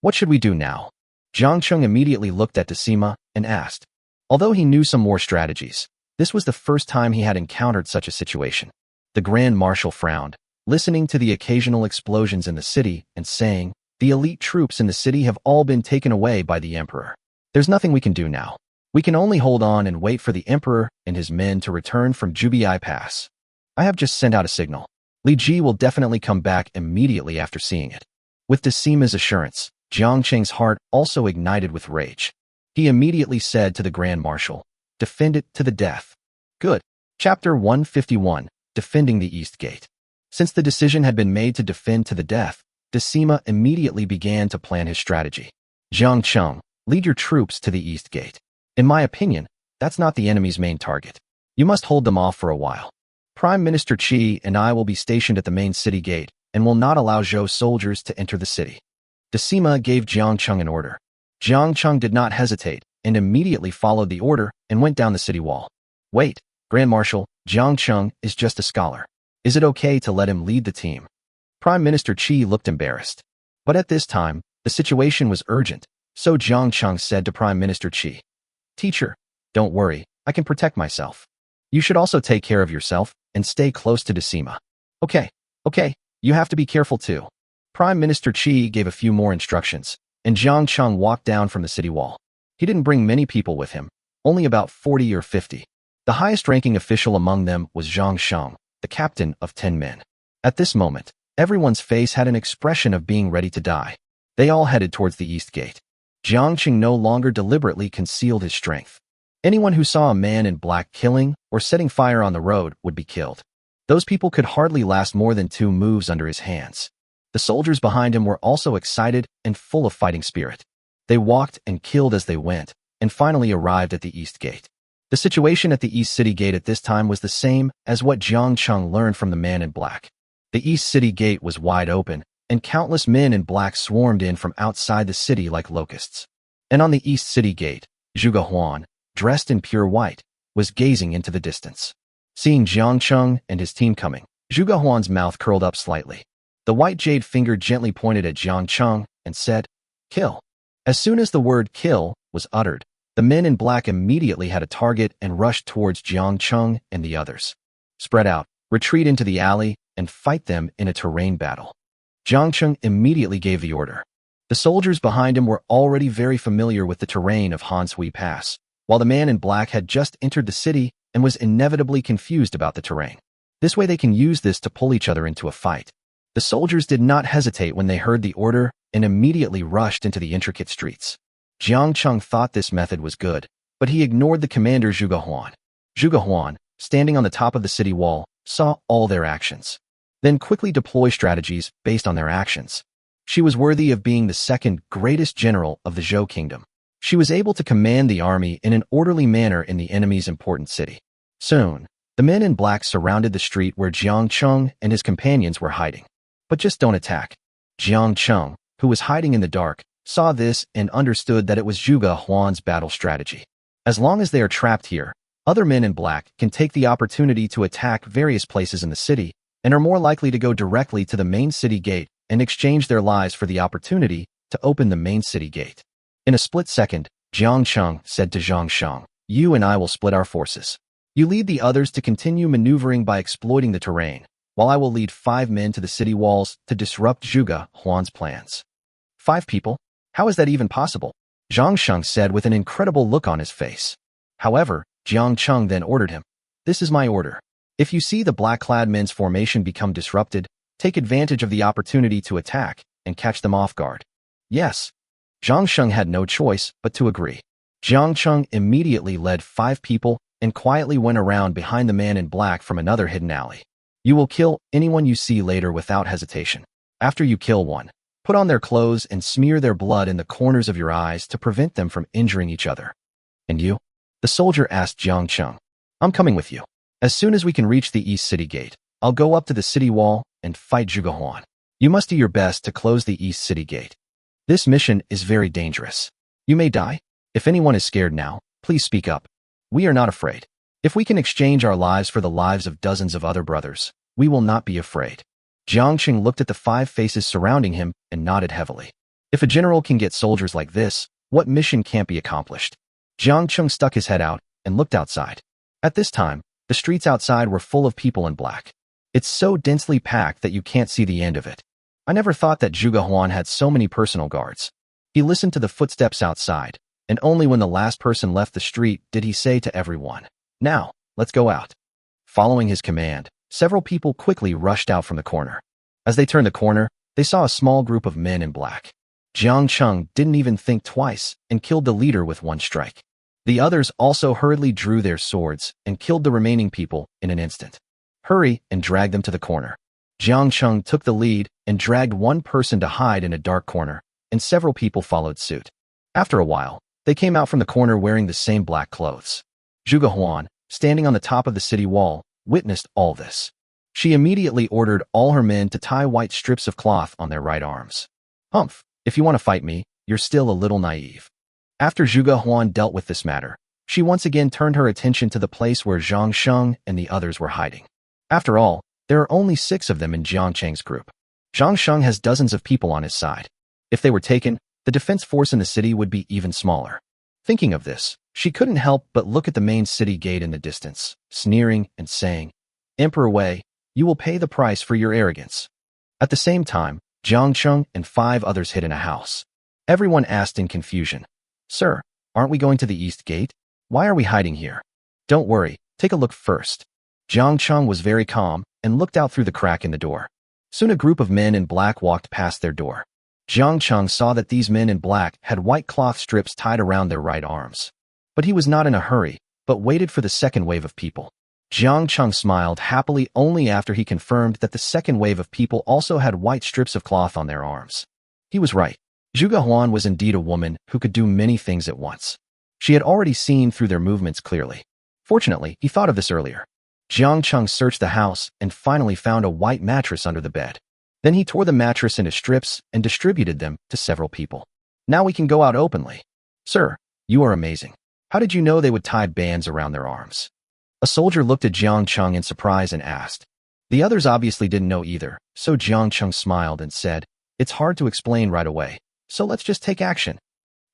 What should we do now? Jiang Cheng immediately looked at Decima and asked. Although he knew some more strategies, this was the first time he had encountered such a situation. The Grand Marshal frowned, listening to the occasional explosions in the city and saying, "The elite troops in the city have all been taken away by the Emperor. There's nothing we can do now. We can only hold on and wait for the Emperor and his men to return from Jubai Pass. I have just sent out a signal. Li Ji will definitely come back immediately after seeing it." With Decima's assurance, Jiang Cheng's heart also ignited with rage. He immediately said to the Grand Marshal, "Defend it to the death." Good. Chapter 151, Defending the East Gate. Since the decision had been made to defend to the death, Decima immediately began to plan his strategy. Jiang Cheng, lead your troops to the East Gate. In my opinion, that's not the enemy's main target. You must hold them off for a while. Prime Minister Qi and I will be stationed at the main city gate and will not allow Zhou soldiers to enter the city. Decima gave Jiang Cheng an order. Jiang Cheng did not hesitate and immediately followed the order and went down the city wall. Wait, Grand Marshal, Jiang Cheng is just a scholar. Is it okay to let him lead the team? Prime Minister Qi looked embarrassed. But at this time, the situation was urgent, so Jiang Cheng said to Prime Minister Qi, "Teacher, don't worry, I can protect myself. You should also take care of yourself and stay close to Decima." Okay, you have to be careful too. Prime Minister Qi gave a few more instructions, and Jiang Cheng walked down from the city wall. He didn't bring many people with him, only about 40 or 50. The highest-ranking official among them was Zhang Sheng, the captain of 10 men. At this moment, everyone's face had an expression of being ready to die. They all headed towards the East Gate. Jiang Cheng no longer deliberately concealed his strength. Anyone who saw a man in black killing or setting fire on the road would be killed. Those people could hardly last more than 2 moves under his hands. The soldiers behind him were also excited and full of fighting spirit. They walked and killed as they went, and finally arrived at the East Gate. The situation at the East City Gate at this time was the same as what Jiang Cheng learned from the man in black. The East City Gate was wide open, and countless men in black swarmed in from outside the city like locusts. And on the East City Gate, Zhuge Huan, dressed in pure white, was gazing into the distance. Seeing Jiang Cheng and his team coming, Zhuge Huan's mouth curled up slightly. The white jade finger gently pointed at Jiang Cheng and said, "Kill." As soon as the word "kill" was uttered, the men in black immediately had a target and rushed towards Jiang Cheng and the others. Spread out, retreat into the alley, and fight them in a terrain battle. Jiang Cheng immediately gave the order. The soldiers behind him were already very familiar with the terrain of Hanshui Pass, while the man in black had just entered the city and was inevitably confused about the terrain. This way they can use this to pull each other into a fight. The soldiers did not hesitate when they heard the order and immediately rushed into the intricate streets. Jiang Cheng thought this method was good, but he ignored the commander Zhuge Huan. Zhuge Huan, standing on the top of the city wall, saw all their actions. Then quickly deploy strategies based on their actions. She was worthy of being the second greatest general of the Zhou kingdom. She was able to command the army in an orderly manner in the enemy's important city. Soon, the men in black surrounded the street where Jiang Cheng and his companions were hiding. But just don't attack. Jiang Cheng, who was hiding in the dark, saw this and understood that it was Zhuge Huan's battle strategy. As long as they are trapped here, other men in black can take the opportunity to attack various places in the city and are more likely to go directly to the main city gate and exchange their lives for the opportunity to open the main city gate. In a split second, Jiang Cheng said to Zhang Sheng, "You and I will split our forces. You lead the others to continue maneuvering by exploiting the terrain, while I will lead 5 men to the city walls to disrupt Zhuge Huan's plans." 5 people? How is that even possible? Zhang Sheng said with an incredible look on his face. However, Jiang Cheng then ordered him, "This is my order. If you see the black-clad men's formation become disrupted, take advantage of the opportunity to attack and catch them off guard." Yes. Zhang Sheng had no choice but to agree. Jiang Cheng immediately led 5 people and quietly went around behind the man in black from another hidden alley. You will kill anyone you see later without hesitation. After you kill one, put on their clothes and smear their blood in the corners of your eyes to prevent them from injuring each other. And you? The soldier asked Jiang Cheng. "I'm coming with you. As soon as we can reach the East City Gate, I'll go up to the city wall and fight Zhuge Huan. You must do your best to close the East City Gate. This mission is very dangerous. You may die. If anyone is scared now, please speak up. We are not afraid. If we can exchange our lives for the lives of dozens of other brothers, we will not be afraid." Jiang Cheng looked at the 5 faces surrounding him and nodded heavily. If a general can get soldiers like this, what mission can't be accomplished? Jiang Cheng stuck his head out and looked outside. At this time, the streets outside were full of people in black. It's so densely packed that you can't see the end of it. I never thought that Zhuge Huan had so many personal guards. He listened to the footsteps outside, and only when the last person left the street did he say to everyone, "Now, let's go out." Following his command, several people quickly rushed out from the corner. As they turned the corner, they saw a small group of men in black. Jiang Cheng didn't even think twice and killed the leader with 1 strike. The others also hurriedly drew their swords and killed the remaining people in an instant. "Hurry and drag them to the corner." Jiang Cheng took the lead and dragged 1 person to hide in a dark corner, and several people followed suit. After a while, they came out from the corner wearing the same black clothes. Zhuge Huan, standing on the top of the city wall, witnessed all this. She immediately ordered all her men to tie white strips of cloth on their right arms. "Humph, if you want to fight me, you're still a little naive." After Zhuge Huan dealt with this matter, she once again turned her attention to the place where Zhang Sheng and the others were hiding. After all, there are only 6 of them in Jiang Cheng's group. Zhang Sheng has dozens of people on his side. If they were taken, the defense force in the city would be even smaller. Thinking of this, she couldn't help but look at the main city gate in the distance, sneering and saying, "Emperor Wei, you will pay the price for your arrogance." At the same time, Jiang Cheng and 5 others hid in a house. Everyone asked in confusion, "Sir, aren't we going to the East Gate? Why are we hiding here?" "Don't worry, take a look first." Jiang Cheng was very calm and looked out through the crack in the door. Soon a group of men in black walked past their door. Jiang Cheng saw that these men in black had white cloth strips tied around their right arms. But he was not in a hurry, but waited for the second wave of people. Jiang Cheng smiled happily only after he confirmed that the second wave of people also had white strips of cloth on their arms. He was right. Zhuge Huan was indeed a woman who could do many things at once. She had already seen through their movements clearly. Fortunately, he thought of this earlier. Jiang Cheng searched the house and finally found a white mattress under the bed. Then he tore the mattress into strips and distributed them to several people. "Now we can go out openly." "Sir, you are amazing. How did you know they would tie bands around their arms?" A soldier looked at Jiang Cheng in surprise and asked. The others obviously didn't know either, so Jiang Cheng smiled and said, "It's hard to explain right away, so let's just take action."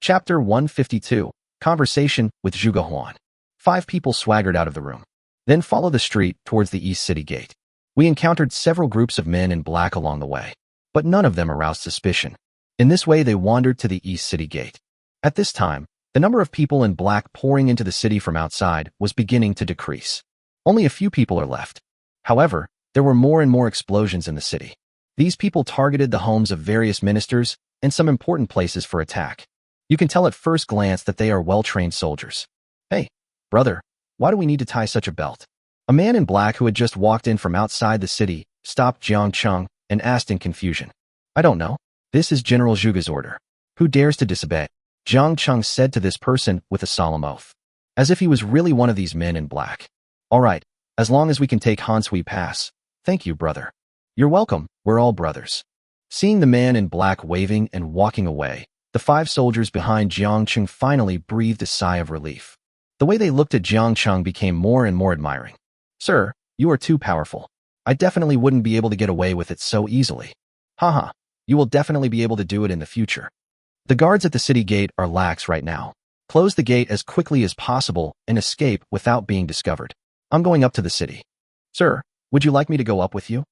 Chapter 152, Conversation with Zhuge Huan. 5 people swaggered out of the room. Then followed the street towards the East City Gate. We encountered several groups of men in black along the way, but none of them aroused suspicion. In this way, they wandered to the East City Gate. At this time, the number of people in black pouring into the city from outside was beginning to decrease. Only a few people are left. However, there were more and more explosions in the city. These people targeted the homes of various ministers and some important places for attack. You can tell at first glance that they are well-trained soldiers. Hey, brother, why do we need to tie such a belt? A man in black who had just walked in from outside the city stopped Jiang Cheng and asked in confusion. I don't know. This is General Zhuge's order. Who dares to disobey? Jiang Cheng said to this person with a solemn oath, as if he was really one of these men in black. All right, as long as we can take Hansui Pass. Thank you, brother. You're welcome, we're all brothers. Seeing the man in black waving and walking away, the 5 soldiers behind Jiang Cheng finally breathed a sigh of relief. The way they looked at Jiang Cheng became more and more admiring. Sir, you are too powerful. I definitely wouldn't be able to get away with it so easily. Haha, you will definitely be able to do it in the future. The guards at the city gate are lax right now. Close the gate as quickly as possible and escape without being discovered. I'm going up to the city. Sir, would you like me to go up with you?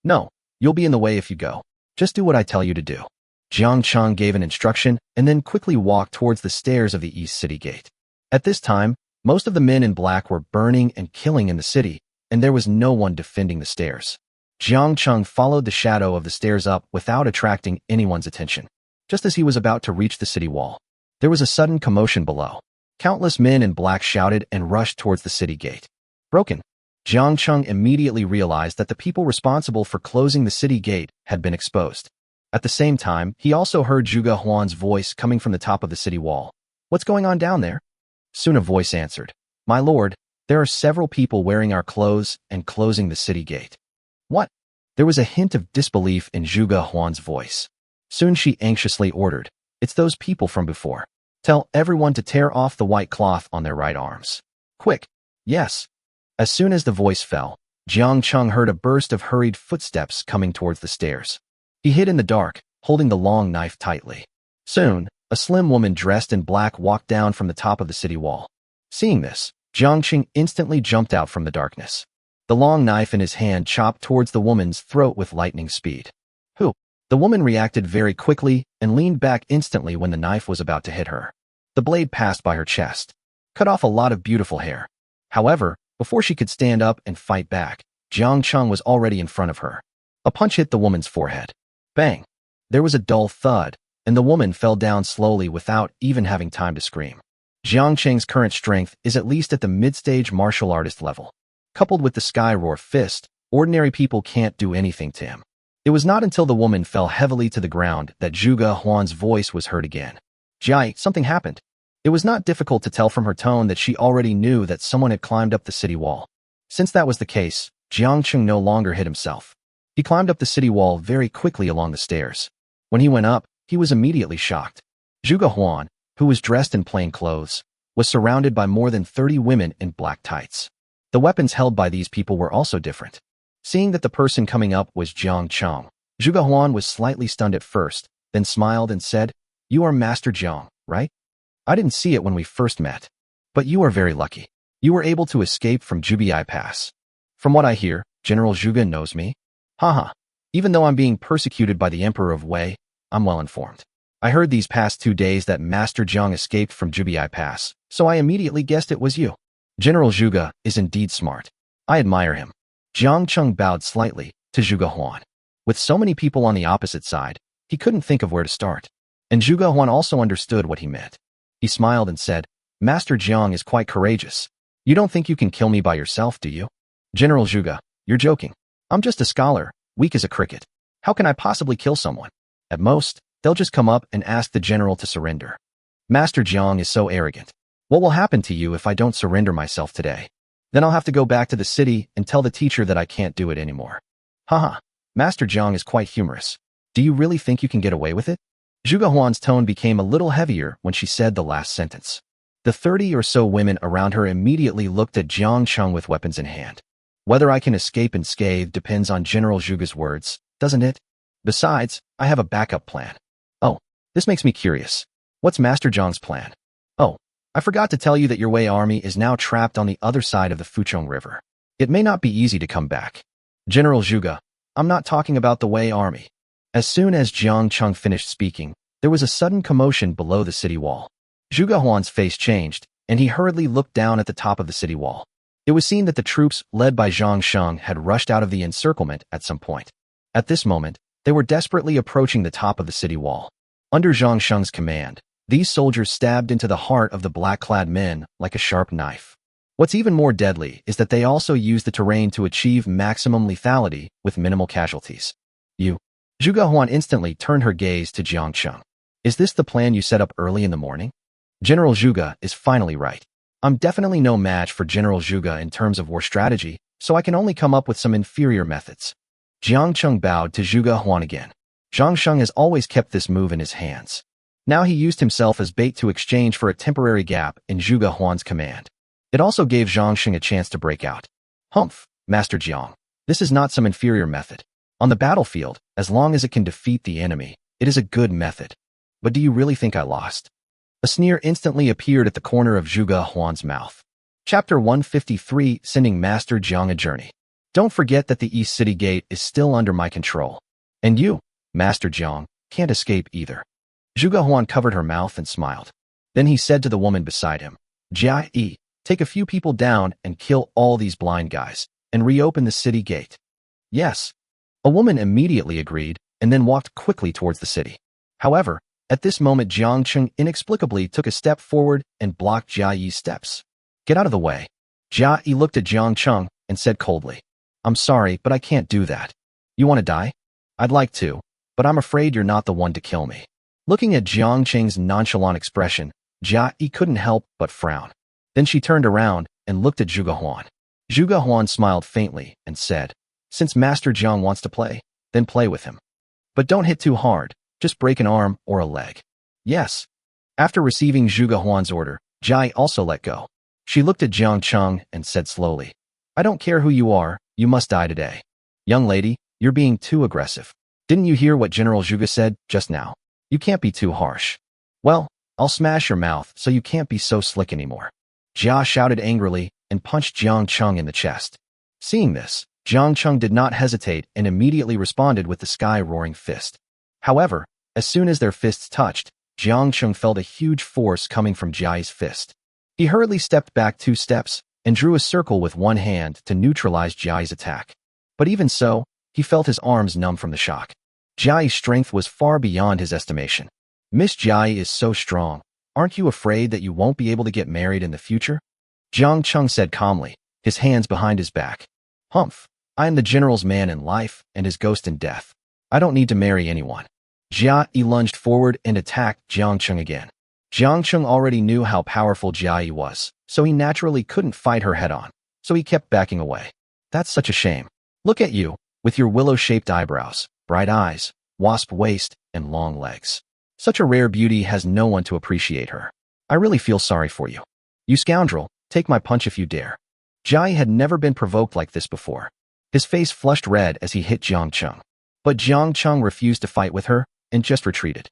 No, you'll be in the way if you go. Just do what I tell you to do. Jiang Cheng gave an instruction and then quickly walked towards the stairs of the east city gate. At this time, most of the men in black were burning and killing in the city, and there was no one defending the stairs. Jiang Cheng followed the shadow of the stairs up without attracting anyone's attention. Just as he was about to reach the city wall, there was a sudden commotion below. Countless men in black shouted and rushed towards the city gate. Broken. Jiang Cheng immediately realized that the people responsible for closing the city gate had been exposed. At the same time, he also heard Zhuge Huan's voice coming from the top of the city wall. What's going on down there? Soon a voice answered. My lord, there are several people wearing our clothes and closing the city gate. What? There was a hint of disbelief in Zhuge Huan's voice. Soon she anxiously ordered, it's those people from before. Tell everyone to tear off the white cloth on their right arms. Quick. Yes. As soon as the voice fell, Jiang Cheng heard a burst of hurried footsteps coming towards the stairs. He hid in the dark, holding the long knife tightly. Soon, a slim woman dressed in black walked down from the top of the city wall. Seeing this, Jiang Cheng instantly jumped out from the darkness. The long knife in his hand chopped towards the woman's throat with lightning speed. Who? The woman reacted very quickly and leaned back instantly when the knife was about to hit her. The blade passed by her chest, cut off a lot of beautiful hair. However, before she could stand up and fight back, Jiang Cheng was already in front of her. A punch hit the woman's forehead. Bang! There was a dull thud, and the woman fell down slowly without even having time to scream. Jiang Cheng's current strength is at least at the mid-stage martial artist level. Coupled with the Sky Roar fist, ordinary people can't do anything to him. It was not until the woman fell heavily to the ground that Zhuge Huan's voice was heard again. Jai, something happened. It was not difficult to tell from her tone that she already knew that someone had climbed up the city wall. Since that was the case, Jiang Cheng no longer hid himself. He climbed up the city wall very quickly along the stairs. When he went up, he was immediately shocked. Zhuge Huan, who was dressed in plain clothes, was surrounded by more than 30 women in black tights. The weapons held by these people were also different. Seeing that the person coming up was Jiang Cheng, Zhuge Huan was slightly stunned at first, then smiled and said, You are Master Jiang, right? I didn't see it when we first met. But you are very lucky. You were able to escape from Jubiai Pass. From what I hear, General Zhuge knows me. Haha. Even though I'm being persecuted by the Emperor of Wei, I'm well informed. I heard these past 2 days that Master Jiang escaped from Jubiai Pass, so I immediately guessed it was you. General Zhuge is indeed smart. I admire him. Jiang Cheng bowed slightly to Zhuge Huan. With so many people on the opposite side, he couldn't think of where to start. And Zhuge Huan also understood what he meant. He smiled and said, Master Jiang is quite courageous. You don't think you can kill me by yourself, do you? General Zhuge, you're joking. I'm just a scholar, weak as a cricket. How can I possibly kill someone? At most, they'll just come up and ask the general to surrender. Master Jiang is so arrogant. What will happen to you if I don't surrender myself today? Then I'll have to go back to the city and tell the teacher that I can't do it anymore. Haha, Master Jiang is quite humorous. Do you really think you can get away with it? Zhuge Huan's tone became a little heavier when she said the last sentence. The 30 or so women around her immediately looked at Jiang Cheng with weapons in hand. Whether I can escape unscathed depends on General Zhuge's words, doesn't it? Besides, I have a backup plan. Oh, this makes me curious. What's Master Jiang's plan? Oh, I forgot to tell you that your Wei army is now trapped on the other side of the Fuchong River. It may not be easy to come back. General Zhuge, I'm not talking about the Wei army. As soon as Jiang Cheng finished speaking, there was a sudden commotion below the city wall. Zhuge Huan's face changed, and he hurriedly looked down at the top of the city wall. It was seen that the troops led by Jiang Sheng had rushed out of the encirclement at some point. At this moment, They were desperately approaching the top of the city wall. Under Zhang Sheng's command, these soldiers stabbed into the heart of the black-clad men like a sharp knife. What's even more deadly is that they also used the terrain to achieve maximum lethality with minimal casualties. Zhuge Huan instantly turned her gaze to Jiang Cheng. Is this the plan you set up early in the morning? General Zhuge is finally right. I'm definitely no match for General Zhuge in terms of war strategy, so I can only come up with some inferior methods. Jiang Cheng bowed to Zhuge Huan again. Zhang Sheng has always kept this move in his hands. Now he used himself as bait to exchange for a temporary gap in Zhuge Huan's command. It also gave Zhang Sheng a chance to break out. Humph, Master Jiang. This is not some inferior method. On the battlefield, as long as it can defeat the enemy, it is a good method. But do you really think I lost? A sneer instantly appeared at the corner of Zhuge Huan's mouth. Chapter 153, Sending Master Jiang a Journey. Don't forget that the East City Gate is still under my control. And you, Master Jiang, can't escape either. Zhuge Huan covered her mouth and smiled. Then he said to the woman beside him, Jia Yi, take a few people down and kill all these blind guys, and reopen the city gate. Yes. A woman immediately agreed, and then walked quickly towards the city. However, at this moment Jiang Cheng inexplicably took a step forward and blocked Jia Yi's steps. Get out of the way. Jia Yi looked at Jiang Cheng and said coldly, I'm sorry, but I can't do that. You want to die? I'd like to, but I'm afraid you're not the one to kill me. Looking at Jiang Cheng's nonchalant expression, Jia Yi couldn't help but frown. Then she turned around and looked at Zhuge Huan. Zhuge Huan smiled faintly and said, Since Master Jiang wants to play, then play with him. But don't hit too hard, just break an arm or a leg. Yes. After receiving Zhuge Huan's order, Jia Yi also let go. She looked at Jiang Cheng and said slowly, I don't care who you are, you must die today. Young lady, you're being too aggressive. Didn't you hear what General Zhuge said just now? You can't be too harsh. Well, I'll smash your mouth so you can't be so slick anymore. Jia shouted angrily and punched Jiang Cheng in the chest. Seeing this, Jiang Cheng did not hesitate and immediately responded with the sky-roaring fist. However, as soon as their fists touched, Jiang Cheng felt a huge force coming from Jia Yi's fist. He hurriedly stepped back 2 steps and drew a circle with one hand to neutralize Jia Yi's attack. But even so, he felt his arms numb from the shock. Jia Yi's strength was far beyond his estimation. Miss Jia Yi is so strong. Aren't you afraid that you won't be able to get married in the future? Jiang Cheng said calmly, his hands behind his back. Humph, I am the general's man in life and his ghost in death. I don't need to marry anyone. Jia Yi lunged forward and attacked Jiang Cheng again. Jiang Cheng already knew how powerful Jia Yi was, so he naturally couldn't fight her head-on, so he kept backing away. That's such a shame. Look at you, with your willow-shaped eyebrows, bright eyes, wasp waist, and long legs. Such a rare beauty has no one to appreciate her. I really feel sorry for you. You scoundrel, take my punch if you dare. Jia Yi had never been provoked like this before. His face flushed red as he hit Jiang Cheng. But Jiang Cheng refused to fight with her and just retreated.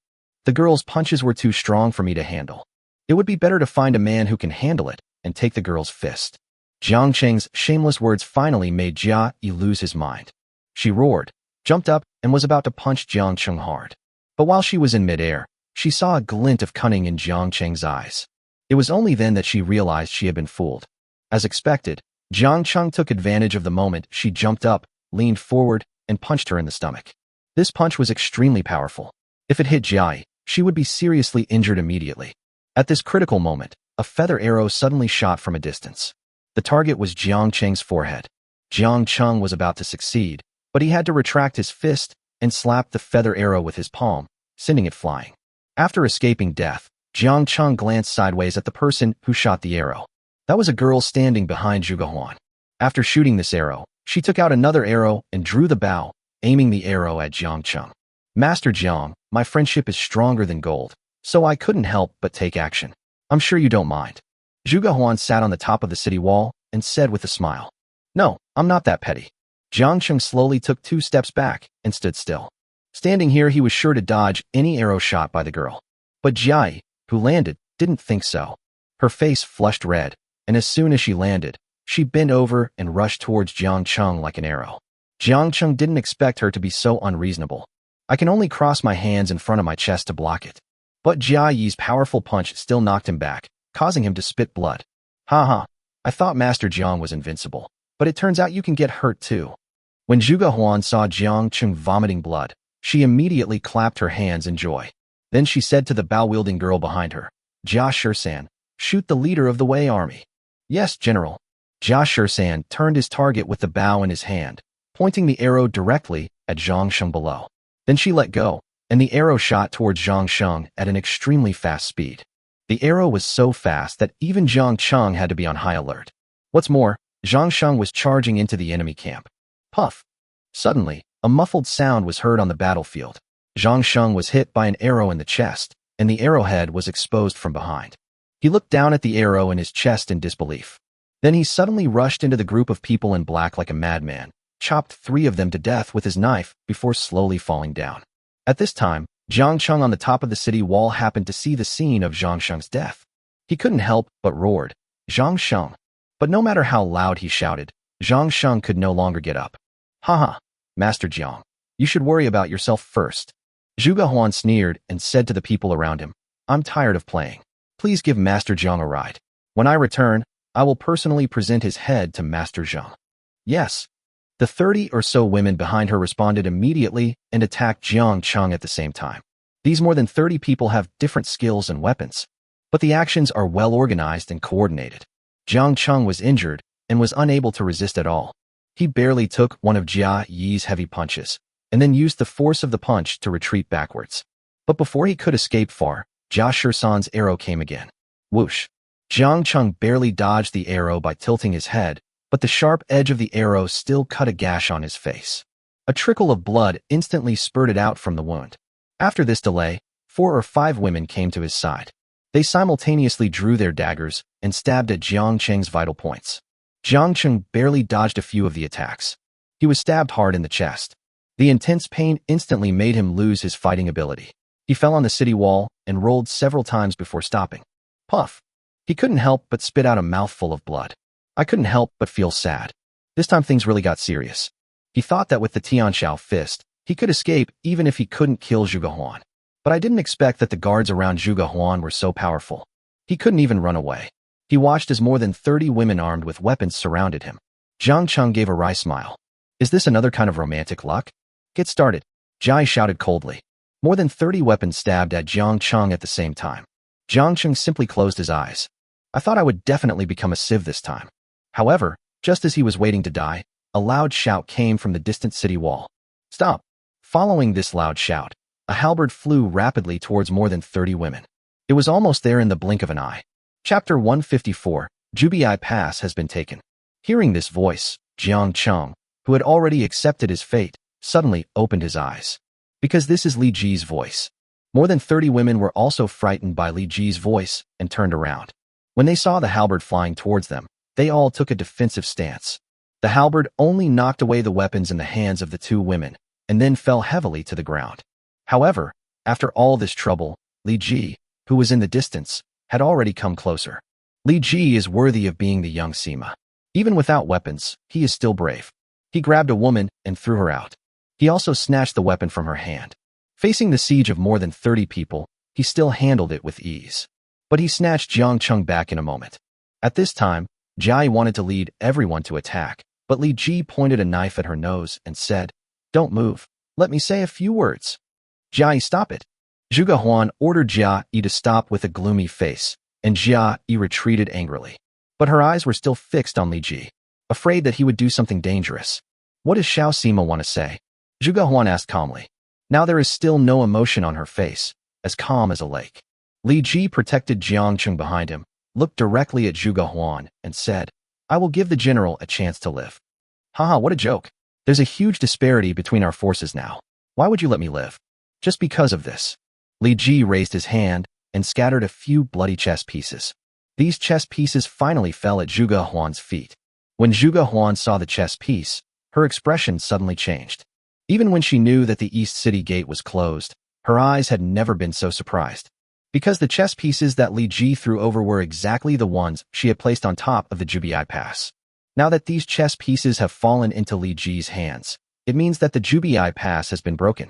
The girl's punches were too strong for me to handle. It would be better to find a man who can handle it and take the girl's fist. Jiang Cheng's shameless words finally made Jia Yi lose his mind. She roared, jumped up, and was about to punch Jiang Cheng hard. But while she was in midair, she saw a glint of cunning in Jiang Cheng's eyes. It was only then that she realized she had been fooled. As expected, Jiang Cheng took advantage of the moment she jumped up, leaned forward, and punched her in the stomach. This punch was extremely powerful. If it hit Jia Yi, she would be seriously injured immediately. At this critical moment, a feather arrow suddenly shot from a distance. The target was Jiang Cheng's forehead. Jiang Cheng was about to succeed, but he had to retract his fist and slap the feather arrow with his palm, sending it flying. After escaping death, Jiang Cheng glanced sideways at the person who shot the arrow. That was a girl standing behind Zhuge Huan. After shooting this arrow, she took out another arrow and drew the bow, aiming the arrow at Jiang Cheng. Master Jiang, my friendship is stronger than gold, so I couldn't help but take action. I'm sure you don't mind. Zhuge Huan sat on the top of the city wall and said with a smile, No, I'm not that petty. Jiang Cheng slowly took 2 steps back and stood still. Standing here, he was sure to dodge any arrow shot by the girl. But Jia Yi, who landed, didn't think so. Her face flushed red, and as soon as she landed, she bent over and rushed towards Jiang Cheng like an arrow. Jiang Cheng didn't expect her to be so unreasonable. I can only cross my hands in front of my chest to block it. But Jia Yi's powerful punch still knocked him back, causing him to spit blood. Ha, I thought Master Jiang was invincible, but it turns out you can get hurt too. When Zhuge Huan saw Jiang Cheng vomiting blood, She immediately clapped her hands in joy. Then she said to the bow-wielding girl behind her, Jia Shirsan, shoot the leader of the Wei army. Yes, General. Jia Shirsan turned his target with the bow in his hand, pointing the arrow directly at Zhang Sheng below. Then she let go, and the arrow shot towards Zhang Sheng at an extremely fast speed. The arrow was so fast that even Zhang Cheng had to be on high alert. What's more, Zhang Sheng was charging into the enemy camp. Puff! Suddenly, a muffled sound was heard on the battlefield. Zhang Sheng was hit by an arrow in the chest, and the arrowhead was exposed from behind. He looked down at the arrow in his chest in disbelief. Then he suddenly rushed into the group of people in black like a madman, chopped 3 of them to death with his knife before slowly falling down. At this time, Zhang Cheng on the top of the city wall happened to see the scene of Zhang Sheng's death. He couldn't help but roared, Zhang Sheng. But no matter how loud he shouted, Zhang Sheng could no longer get up. Haha, Master Jiang, you should worry about yourself first. Zhuge Huan sneered and said to the people around him, I'm tired of playing. Please give Master Jiang a ride. When I return, I will personally present his head to Master Jiang. Yes. The 30 or so women behind her responded immediately and attacked Jiang Cheng at the same time. These more than 30 people have different skills and weapons, but the actions are well organized and coordinated. Jiang Cheng was injured and was unable to resist at all. He barely took one of Jia Yi's heavy punches, and then used the force of the punch to retreat backwards. But before he could escape far, Jia Shirsan's arrow came again. Whoosh! Jiang Cheng barely dodged the arrow by tilting his head, but the sharp edge of the arrow still cut a gash on his face. A trickle of blood instantly spurted out from the wound. After this delay, 4 or 5 women came to his side. They simultaneously drew their daggers and stabbed at Jiang Cheng's vital points. Jiang Cheng barely dodged a few of the attacks. He was stabbed hard in the chest. The intense pain instantly made him lose his fighting ability. He fell on the city wall and rolled several times before stopping. Puff! He couldn't help but spit out a mouthful of blood. I couldn't help but feel sad. This time things really got serious. He thought that with the Tianshao fist, he could escape even if he couldn't kill Zhuge Huan. But I didn't expect that the guards around Zhuge Huan were so powerful. He couldn't even run away. He watched as more than 30 women armed with weapons surrounded him. Zhang Cheng gave a wry smile. Is this another kind of romantic luck? Get started, Jai shouted coldly. More than 30 weapons stabbed at Jiang Cheng at the same time. Jiang Cheng simply closed his eyes. I thought I would definitely become a civ this time. However, just as he was waiting to die, a loud shout came from the distant city wall. Stop! Following this loud shout, a halberd flew rapidly towards more than 30 women. It was almost there in the blink of an eye. Chapter 154, Jubiai Pass has been taken. Hearing this voice, Jiang Cheng, who had already accepted his fate, suddenly opened his eyes. Because this is Li Ji's voice. More than 30 women were also frightened by Li Ji's voice and turned around. When they saw the halberd flying towards them, they all took a defensive stance. The halberd only knocked away the weapons in the hands of the 2 women, and then fell heavily to the ground. However, after all this trouble, Li Ji, who was in the distance, had already come closer. Li Ji is worthy of being the young Sima. Even without weapons, he is still brave. He grabbed a woman and threw her out. He also snatched the weapon from her hand. Facing the siege of more than 30 people, he still handled it with ease. But he snatched Jiang Cheng back in a moment. At this time, Jai wanted to lead everyone to attack, but Li Ji pointed a knife at her nose and said, Don't move. Let me say a few words. Jia, stop it. Zhuge Huan ordered Jia Yi to stop with a gloomy face, and Jia Yi retreated angrily. But her eyes were still fixed on Li Ji, afraid that he would do something dangerous. What does Xiao Sima want to say? Zhuge Huan asked calmly. Now there is still no emotion on her face, as calm as a lake. Li Ji protected Jiang Cheng behind him, looked directly at Zhuge Huan, and said, I will give the general a chance to live. Haha, what a joke. There's a huge disparity between our forces now. Why would you let me live? Just because of this. Li Ji raised his hand and scattered a few bloody chess pieces. These chess pieces finally fell at Zhuge Huan's feet. When Zhuge Huan saw the chess piece, her expression suddenly changed. Even when she knew that the East City Gate was closed, her eyes had never been so surprised. Because the chess pieces that Li Ji threw over were exactly the ones she had placed on top of the Jubiai Pass. Now that these chess pieces have fallen into Li Ji's hands, it means that the Jubiai Pass has been broken.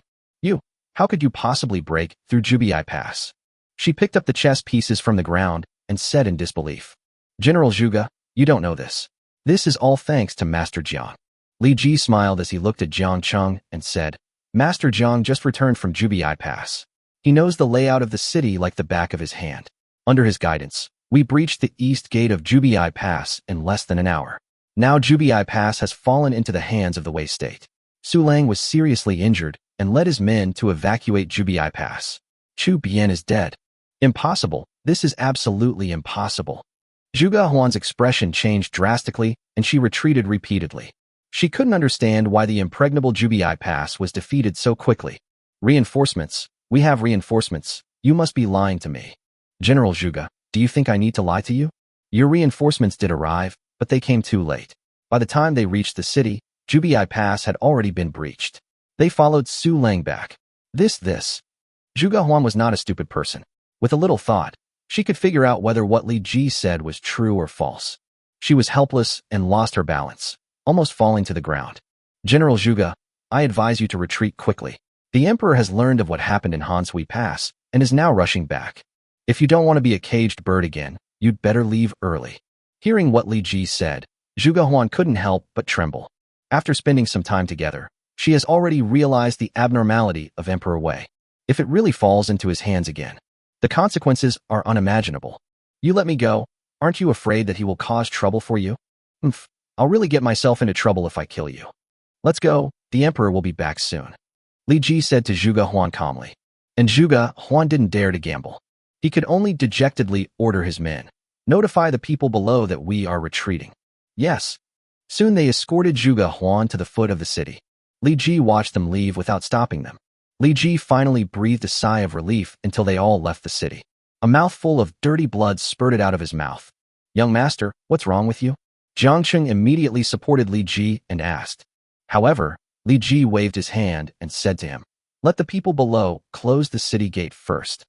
How could you possibly break through Jubiai Pass? She picked up the chess pieces from the ground and said in disbelief, General Zhuge, you don't know this. This is all thanks to Master Jiang. Li Ji smiled as he looked at Jiang Cheng and said, Master Jiang just returned from Jubiai Pass. He knows the layout of the city like the back of his hand. Under his guidance, we breached the east gate of Jubiai Pass in less than an hour. Now Jubiai Pass has fallen into the hands of the Wei state. Su Lang was seriously injured and led his men to evacuate Jubiai Pass. Chu Bian is dead. Impossible. This is absolutely impossible. Zhuge Huan's expression changed drastically, and she retreated repeatedly. She couldn't understand why the impregnable Jubiai Pass was defeated so quickly. Reinforcements. We have reinforcements. You must be lying to me. General Zhuge, do you think I need to lie to you? Your reinforcements did arrive, but they came too late. By the time they reached the city, Jubiai Pass had already been breached. They followed Su Lang back. This. Zhuge Huan was not a stupid person. With a little thought, she could figure out whether what Li Ji said was true or false. She was helpless and lost her balance, almost falling to the ground. General Zhuge, I advise you to retreat quickly. The Emperor has learned of what happened in Hansui Pass and is now rushing back. If you don't want to be a caged bird again, you'd better leave early. Hearing what Li Ji said, Zhuge Huan couldn't help but tremble. After spending some time together, she has already realized the abnormality of Emperor Wei. If it really falls into his hands again, the consequences are unimaginable. You let me go. Aren't you afraid that he will cause trouble for you? I'll really get myself into trouble if I kill you. Let's go. The Emperor will be back soon. Li Ji said to Zhuge Huan calmly. And Zhuge Huan didn't dare to gamble. He could only dejectedly order his men. Notify the people below that we are retreating. Yes. Soon they escorted Zhuge Huan to the foot of the city. Li Ji watched them leave without stopping them. Li Ji finally breathed a sigh of relief until they all left the city. A mouthful of dirty blood spurted out of his mouth. Young master, what's wrong with you? Jiang Cheng immediately supported Li Ji and asked. However, Li Ji waved his hand and said to him, let the people below close the city gate first.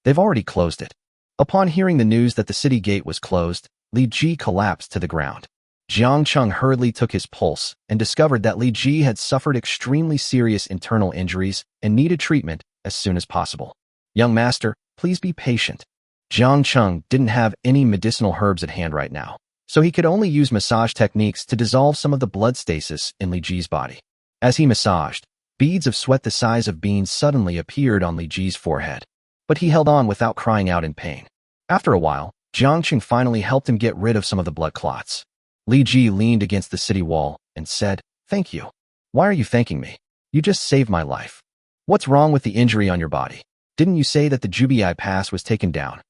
They've already closed it. Upon hearing the news that the city gate was closed, Li Ji collapsed to the ground. Jiang Cheng hurriedly took his pulse and discovered that Li Ji had suffered extremely serious internal injuries and needed treatment as soon as possible. Young master, please be patient. Jiang Cheng didn't have any medicinal herbs at hand right now, so he could only use massage techniques to dissolve some of the blood stasis in Li Ji's body. As he massaged, beads of sweat the size of beans suddenly appeared on Li Ji's forehead. But he held on without crying out in pain. After a while, Jiang Cheng finally helped him get rid of some of the blood clots. Li Ji leaned against the city wall and said, thank you. Why are you thanking me? You just saved my life. What's wrong with the injury on your body? Didn't you say that the Jubiai Pass was taken down?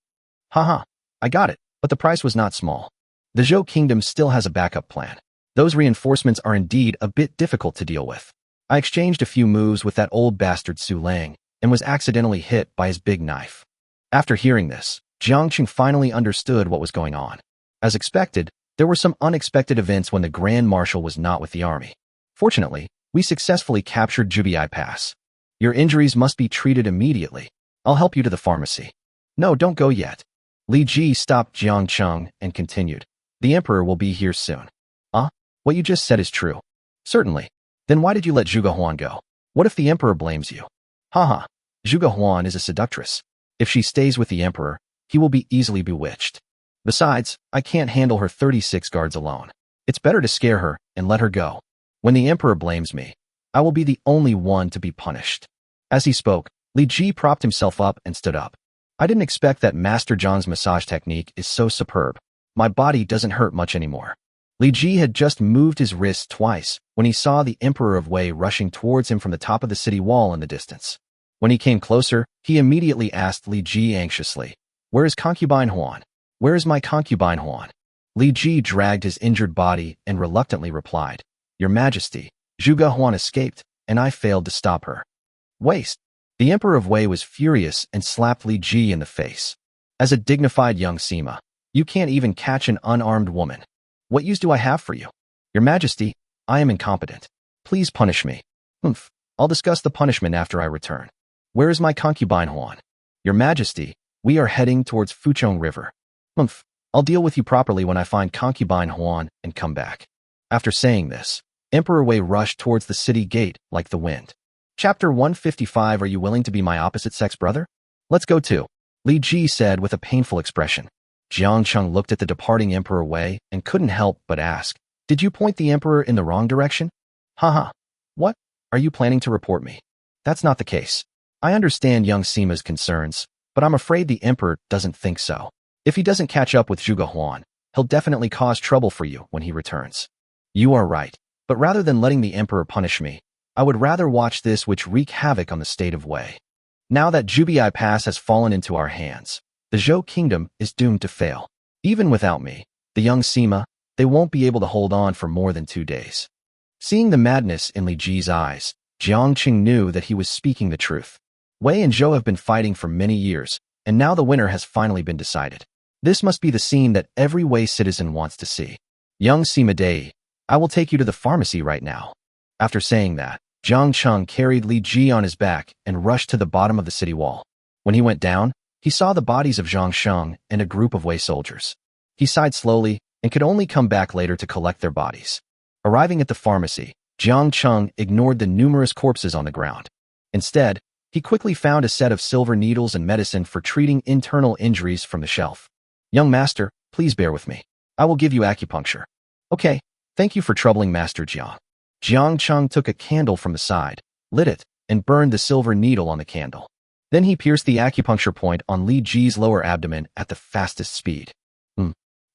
Haha, I got it, but the price was not small. The Zhou Kingdom still has a backup plan. Those reinforcements are indeed a bit difficult to deal with. I exchanged a few moves with that old bastard Su Lang and was accidentally hit by his big knife. After hearing this, Jiang Cheng finally understood what was going on. As expected, there were some unexpected events when the Grand Marshal was not with the army. Fortunately, we successfully captured Jubiai Pass. Your injuries must be treated immediately. I'll help you to the pharmacy. No, don't go yet. Li Ji stopped Jiang Cheng and continued. The Emperor will be here soon. What you just said is true. Certainly. Then why did you let Zhuge Huan go? What if the Emperor blames you? Haha. Zhuge Huan is a seductress. If she stays with the Emperor, he will be easily bewitched. Besides, I can't handle her 36 guards alone. It's better to scare her and let her go. When the Emperor blames me, I will be the only one to be punished. As he spoke, Li Ji propped himself up and stood up. I didn't expect that Master Zhang's massage technique is so superb. My body doesn't hurt much anymore. Li Ji had just moved his wrist twice when he saw the Emperor of Wei rushing towards him from the top of the city wall in the distance. When he came closer, he immediately asked Li Ji anxiously, where is concubine Huan? Where is my concubine Huan? Li Ji dragged his injured body and reluctantly replied, Your Majesty, Zhuge Huan escaped, and I failed to stop her. Waste. The Emperor of Wei was furious and slapped Li Ji in the face. As a dignified young Sima, you can't even catch an unarmed woman. What use do I have for you? Your Majesty, I am incompetent. Please punish me. I'll discuss the punishment after I return. Where is my concubine Huan? Your Majesty, we are heading towards Fuchong River. I'll deal with you properly when I find concubine Huan and come back. After saying this, Emperor Wei rushed towards the city gate like the wind. Chapter 155. Are you willing to be my opposite sex brother? Let's go too. Li Ji said with a painful expression. Jiang Cheng looked at the departing Emperor Wei and couldn't help but ask, Did you point the Emperor in the wrong direction? Haha. What? Are you planning to report me? That's not the case. I understand young Sima's concerns, but I'm afraid the Emperor doesn't think so. If he doesn't catch up with Zhuge Huan, he'll definitely cause trouble for you when he returns. You are right, but rather than letting the Emperor punish me, I would rather watch this which wreak havoc on the state of Wei. Now that Zhubiai Pass has fallen into our hands, the Zhou Kingdom is doomed to fail. Even without me, the young Sima, they won't be able to hold on for more than 2 days. Seeing the madness in Li Ji's eyes, Jiang Qing knew that he was speaking the truth. Wei and Zhou have been fighting for many years, and now the winner has finally been decided. This must be the scene that every Wei citizen wants to see. Young Sima Dei, I will take you to the pharmacy right now. After saying that, Jiang Qing carried Li Ji on his back and rushed to the bottom of the city wall. When he went down, he saw the bodies of Zhang Sheng and a group of Wei soldiers. He sighed slowly and could only come back later to collect their bodies. Arriving at the pharmacy, Jiang Qing ignored the numerous corpses on the ground. Instead, he quickly found a set of silver needles and medicine for treating internal injuries from the shelf. Young master, please bear with me. I will give you acupuncture. Okay, thank you for troubling Master Jiang. Jiang Qing took a candle from the side, lit it, and burned the silver needle on the candle. Then he pierced the acupuncture point on Li Ji's lower abdomen at the fastest speed.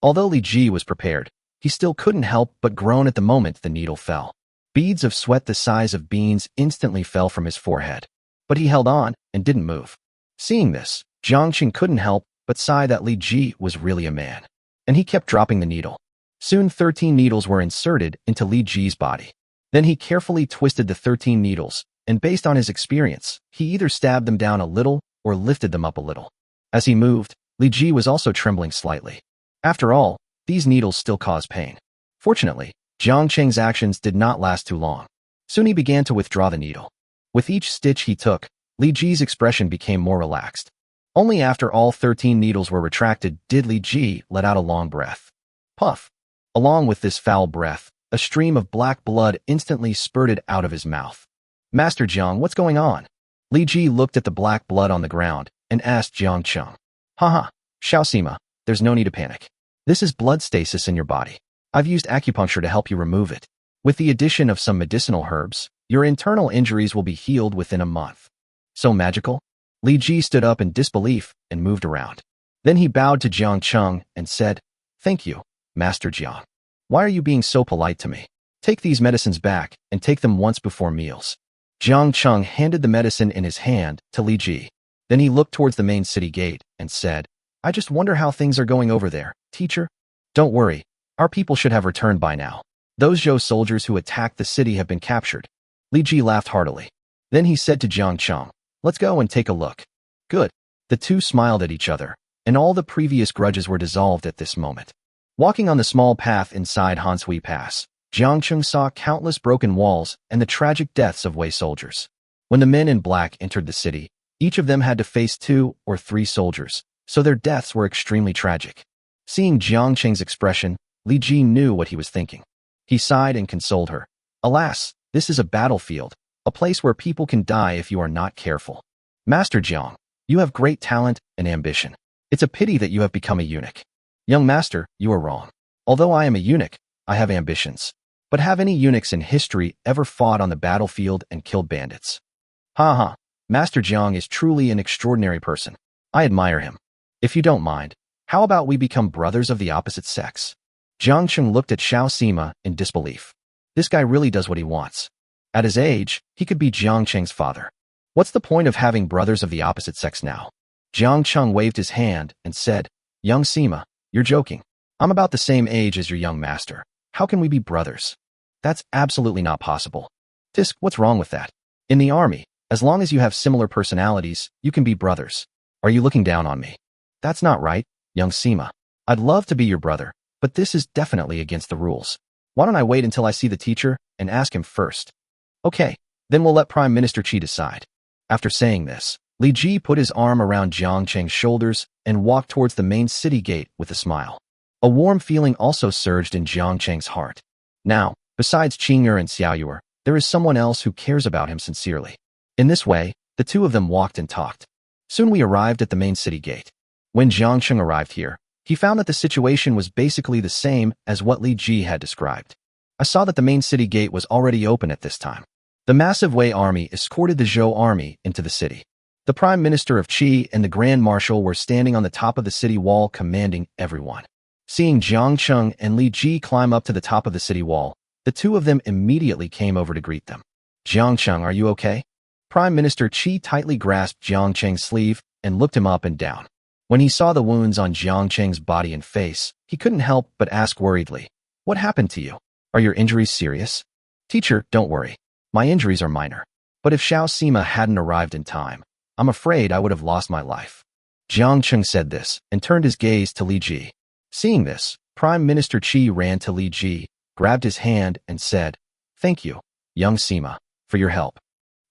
Although Li Ji was prepared, he still couldn't help but groan at the moment the needle fell. Beads of sweat the size of beans instantly fell from his forehead. But he held on and didn't move. Seeing this, Jiang Qing couldn't help but sigh that Li Ji was really a man. And he kept dropping the needle. Soon 13 needles were inserted into Li Ji's body. Then he carefully twisted the 13 needles, and based on his experience, he either stabbed them down a little or lifted them up a little. As he moved, Li Ji was also trembling slightly. After all, these needles still cause pain. Fortunately, Jiang Qing's actions did not last too long. Soon he began to withdraw the needle. With each stitch he took, Li Ji's expression became more relaxed. Only after all 13 needles were retracted did Li Ji let out a long breath. Puff! Along with this foul breath, a stream of black blood instantly spurted out of his mouth. Master Jiang, what's going on? Li Ji looked at the black blood on the ground and asked Jiang Qing. Haha, Xiao Sima, there's no need to panic. This is blood stasis in your body. I've used acupuncture to help you remove it. With the addition of some medicinal herbs, your internal injuries will be healed within a month. So magical? Li Ji stood up in disbelief and moved around. Then he bowed to Jiang Qing and said, Thank you, Master Jiang. Why are you being so polite to me? Take these medicines back and take them once before meals. Jiang Qing handed the medicine in his hand to Li Ji. Then he looked towards the main city gate and said, I just wonder how things are going over there, teacher. Don't worry, our people should have returned by now. Those Zhou soldiers who attacked the city have been captured. Li Ji laughed heartily. Then he said to Jiang Qing, Let's go and take a look. Good. The two smiled at each other, and all the previous grudges were dissolved at this moment. Walking on the small path inside Hanshui Pass, Jiang Qing saw countless broken walls and the tragic deaths of Wei soldiers. When the men in black entered the city, each of them had to face 2 or 3 soldiers, so their deaths were extremely tragic. Seeing Jiang Qing's expression, Li Ji knew what he was thinking. He sighed and consoled her. Alas, this is a battlefield, a place where people can die if you are not careful. Master Jiang, you have great talent and ambition. It's a pity that you have become a eunuch. Young master, you are wrong. Although I am a eunuch, I have ambitions. But have any eunuchs in history ever fought on the battlefield and killed bandits? Ha. Master Jiang is truly an extraordinary person. I admire him. If you don't mind, how about we become brothers of the opposite sex? Jiang Qing looked at Xiao Sima in disbelief. This guy really does what he wants. At his age, he could be Jiang Qing's father. What's the point of having brothers of the opposite sex now? Jiang Qing waved his hand and said, Young Sima, you're joking. I'm about the same age as your young master. How can we be brothers? That's absolutely not possible. Tisk, what's wrong with that? In the army, as long as you have similar personalities, you can be brothers. Are you looking down on me? That's not right, young Sima. I'd love to be your brother, but this is definitely against the rules. Why don't I wait until I see the teacher and ask him first? Okay, then we'll let Prime Minister Qi decide. After saying this, Li Ji put his arm around Jiang Qing's shoulders and walked towards the main city gate with a smile. A warm feeling also surged in Jiang Qing's heart. Now, besides Qing'er and Xiaoyue, there is someone else who cares about him sincerely. In this way, the two of them walked and talked. Soon we arrived at the main city gate. When Jiang Qing arrived here, he found that the situation was basically the same as what Li Ji had described. I saw that the main city gate was already open at this time. The massive Wei army escorted the Zhou army into the city. The Prime Minister of Qi and the Grand Marshal were standing on the top of the city wall commanding everyone. Seeing Jiang Cheng and Li Ji climb up to the top of the city wall, the two of them immediately came over to greet them. Jiang Cheng, are you okay? Prime Minister Qi tightly grasped Jiang Cheng's sleeve and looked him up and down. When he saw the wounds on Jiang Cheng's body and face, he couldn't help but ask worriedly, "What happened to you? Are your injuries serious?" "Teacher, don't worry. My injuries are minor. But if Xiao Sima hadn't arrived in time, I'm afraid I would have lost my life." Jiang Cheng said this and turned his gaze to Li Ji. Seeing this, Prime Minister Qi ran to Li Ji, grabbed his hand and said, "Thank you, young Sima, for your help."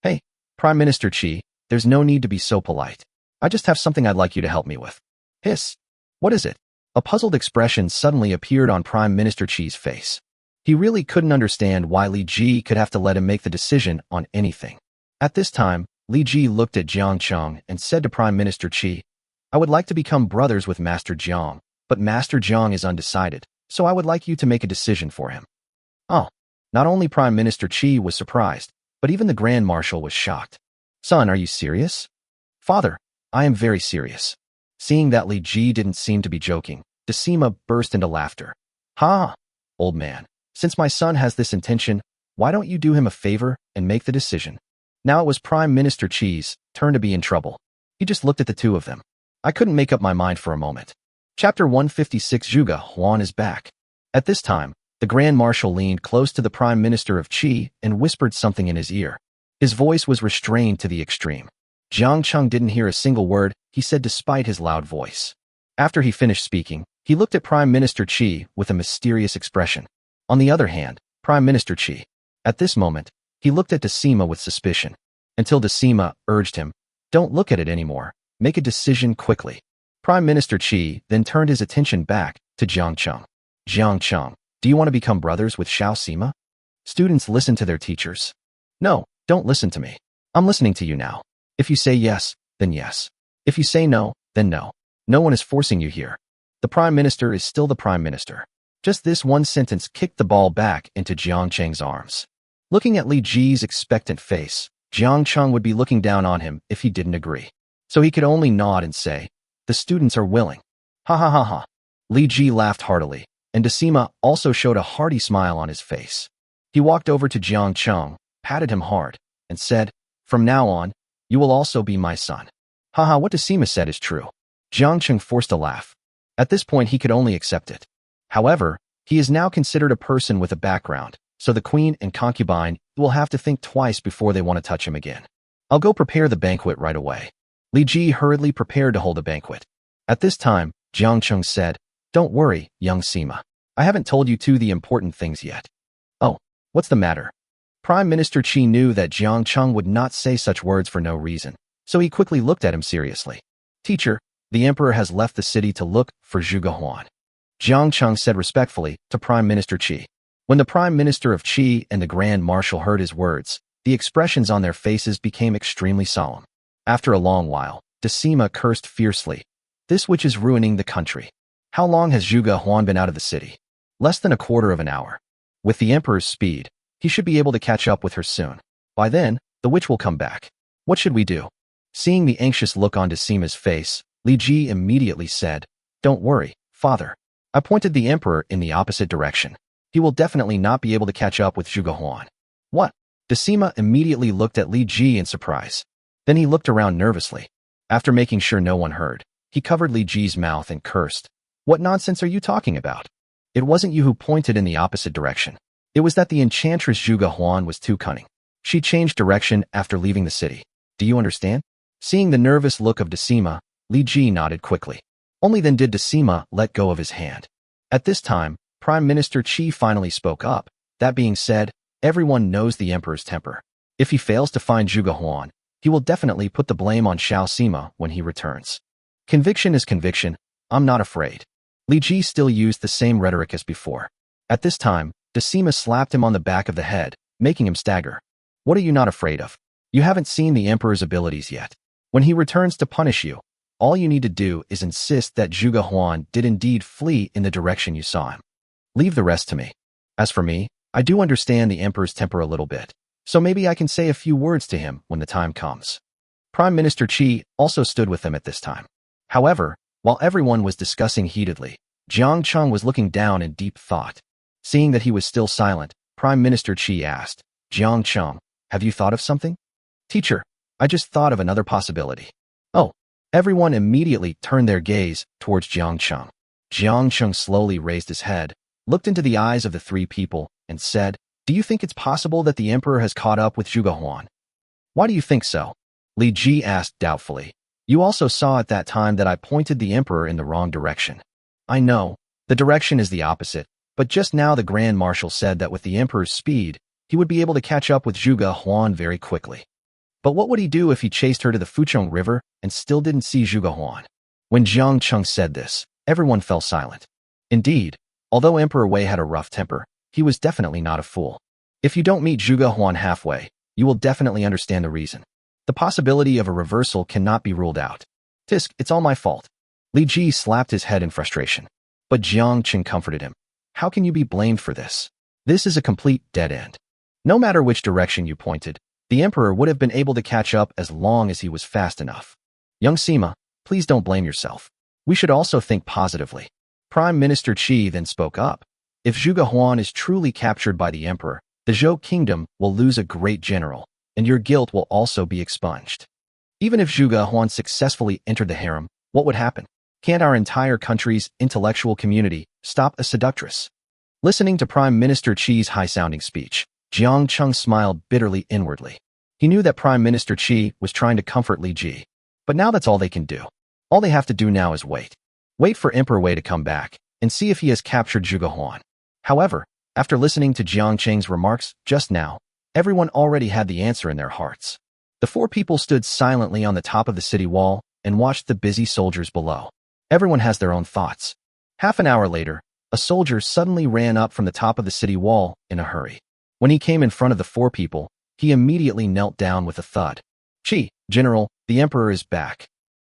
"Hey, Prime Minister Qi, there's no need to be so polite. I just have something I'd like you to help me with." "Hiss. What is it?" A puzzled expression suddenly appeared on Prime Minister Qi's face. He really couldn't understand why Li Ji could have to let him make the decision on anything. At this time, Li Ji looked at Jiang Cheng and said to Prime Minister Qi, "I would like to become brothers with Master Jiang, but Master Jiang is undecided, so I would like you to make a decision for him." Oh, not only Prime Minister Qi was surprised, but even the Grand Marshal was shocked. "Son, are you serious?" "Father, I am very serious." Seeing that Li Ji didn't seem to be joking, Decima burst into laughter. "Ha! Old man, since my son has this intention, why don't you do him a favor and make the decision?" Now it was Prime Minister Qi's turn to be in trouble. He just looked at the two of them. I couldn't make up my mind for a moment. Chapter 156. Zhuge Huan is back. At this time, the Grand Marshal leaned close to the Prime Minister of Qi and whispered something in his ear. His voice was restrained to the extreme. Jiang Cheng didn't hear a single word he said despite his loud voice. After he finished speaking, he looked at Prime Minister Qi with a mysterious expression. On the other hand, Prime Minister Qi, at this moment, he looked at Decima with suspicion, until Decima urged him, "Don't look at it anymore. Make a decision quickly." Prime Minister Qi then turned his attention back to Jiang Cheng. "Jiang Cheng, do you want to become brothers with Xiao Sima?" Students listen to their teachers. "No, don't listen to me. I'm listening to you now. If you say yes, then yes. If you say no, then no. No one is forcing you here. The Prime Minister is still the Prime Minister." Just this one sentence kicked the ball back into Jiang Cheng's arms. Looking at Li Ji's expectant face, Jiang Cheng would be looking down on him if he didn't agree. So he could only nod and say, "The students are willing." Ha ha ha ha. Li Ji laughed heartily, and Decima also showed a hearty smile on his face. He walked over to Jiang Cheng, patted him hard, and said, "From now on, you will also be my son." Haha, what Decima said is true. Jiang Cheng forced a laugh. At this point he could only accept it. However, he is now considered a person with a background, so the queen and concubine will have to think twice before they want to touch him again. "I'll go prepare the banquet right away." Li Ji hurriedly prepared to hold a banquet. At this time, Jiang Cheng said, "Don't worry, young Sima. I haven't told you the important things yet." "Oh, what's the matter?" Prime Minister Qi knew that Jiang Cheng would not say such words for no reason, so he quickly looked at him seriously. "Teacher, the emperor has left the city to look for Zhuge Huan," Jiang Cheng said respectfully to Prime Minister Qi. When the Prime Minister of Qi and the Grand Marshal heard his words, the expressions on their faces became extremely solemn. After a long while, Decima cursed fiercely. "This witch is ruining the country. How long has Zhuge Huan been out of the city?" "Less than a quarter of an hour. With the emperor's speed, he should be able to catch up with her soon. By then, the witch will come back. What should we do?" Seeing the anxious look on Decima's face, Li Ji immediately said, "Don't worry, father. I pointed the emperor in the opposite direction. He will definitely not be able to catch up with Zhuge Huan." "What?" Decima immediately looked at Li Ji in surprise. Then he looked around nervously. After making sure no one heard, he covered Li Ji's mouth and cursed. "What nonsense are you talking about? It wasn't you who pointed in the opposite direction. It was that the enchantress Zhuge Huan was too cunning. She changed direction after leaving the city. Do you understand?" Seeing the nervous look of Decima, Li Ji nodded quickly. Only then did Decima let go of his hand. At this time, Prime Minister Qi finally spoke up. "That being said, everyone knows the emperor's temper. If he fails to find Zhuge Huan, he will definitely put the blame on Xiao Sima when he returns. Conviction is conviction. I'm not afraid." Li Ji still used the same rhetoric as before. At this time, Decima slapped him on the back of the head, making him stagger. "What are you not afraid of? You haven't seen the emperor's abilities yet. When he returns to punish you, all you need to do is insist that Zhuge Huan did indeed flee in the direction you saw him. Leave the rest to me. As for me, I do understand the emperor's temper a little bit. so maybe I can say a few words to him when the time comes. Prime Minister Qi also stood with them at this time. However, while everyone was discussing heatedly, Jiang Cheng was looking down in deep thought. Seeing that he was still silent, Prime Minister Qi asked, Jiang Cheng, have you thought of something? Teacher, I just thought of another possibility. Oh, everyone immediately turned their gaze towards Jiang Cheng. Jiang Cheng slowly raised his head, looked into the eyes of the three people, and said, do you think it's possible that the emperor has caught up with Zhuge Huan? Why do you think so? Li Ji asked doubtfully. You also saw at that time that I pointed the emperor in the wrong direction. I know, the direction is the opposite, but just now the Grand Marshal said that with the emperor's speed, he would be able to catch up with Zhuge Huan very quickly. But what would he do if he chased her to the Fucheng River and still didn't see Zhuge Huan? When Jiang Cheng said this, everyone fell silent. Indeed, although Emperor Wei had a rough temper, he was definitely not a fool. If you don't meet Zhuge Huan halfway, you will definitely understand the reason. The possibility of a reversal cannot be ruled out. Tisk, it's all my fault. Li Ji slapped his head in frustration. But Jiang Cheng comforted him. How can you be blamed for this? This is a complete dead end. No matter which direction you pointed, the emperor would have been able to catch up as long as he was fast enough. Young Sima, please don't blame yourself. We should also think positively. Prime Minister Qi then spoke up. If Zhuge Huan is truly captured by the emperor, the Zhou kingdom will lose a great general, and your guilt will also be expunged. Even if Zhuge Huan successfully entered the harem, what would happen? Can't our entire country's intellectual community stop a seductress? Listening to Prime Minister Qi's high-sounding speech, Jiang Cheng smiled bitterly inwardly. He knew that Prime Minister Qi was trying to comfort Li Ji, but now that's all they can do. All they have to do now is wait. Wait for Emperor Wei to come back and see if he has captured Zhuge Huan. However, after listening to Jiang Cheng's remarks just now, everyone already had the answer in their hearts. The four people stood silently on the top of the city wall and watched the busy soldiers below. Everyone has their own thoughts. Half an hour later, a soldier suddenly ran up from the top of the city wall in a hurry. When he came in front of the four people, he immediately knelt down with a thud. Qi, General, the Emperor is back.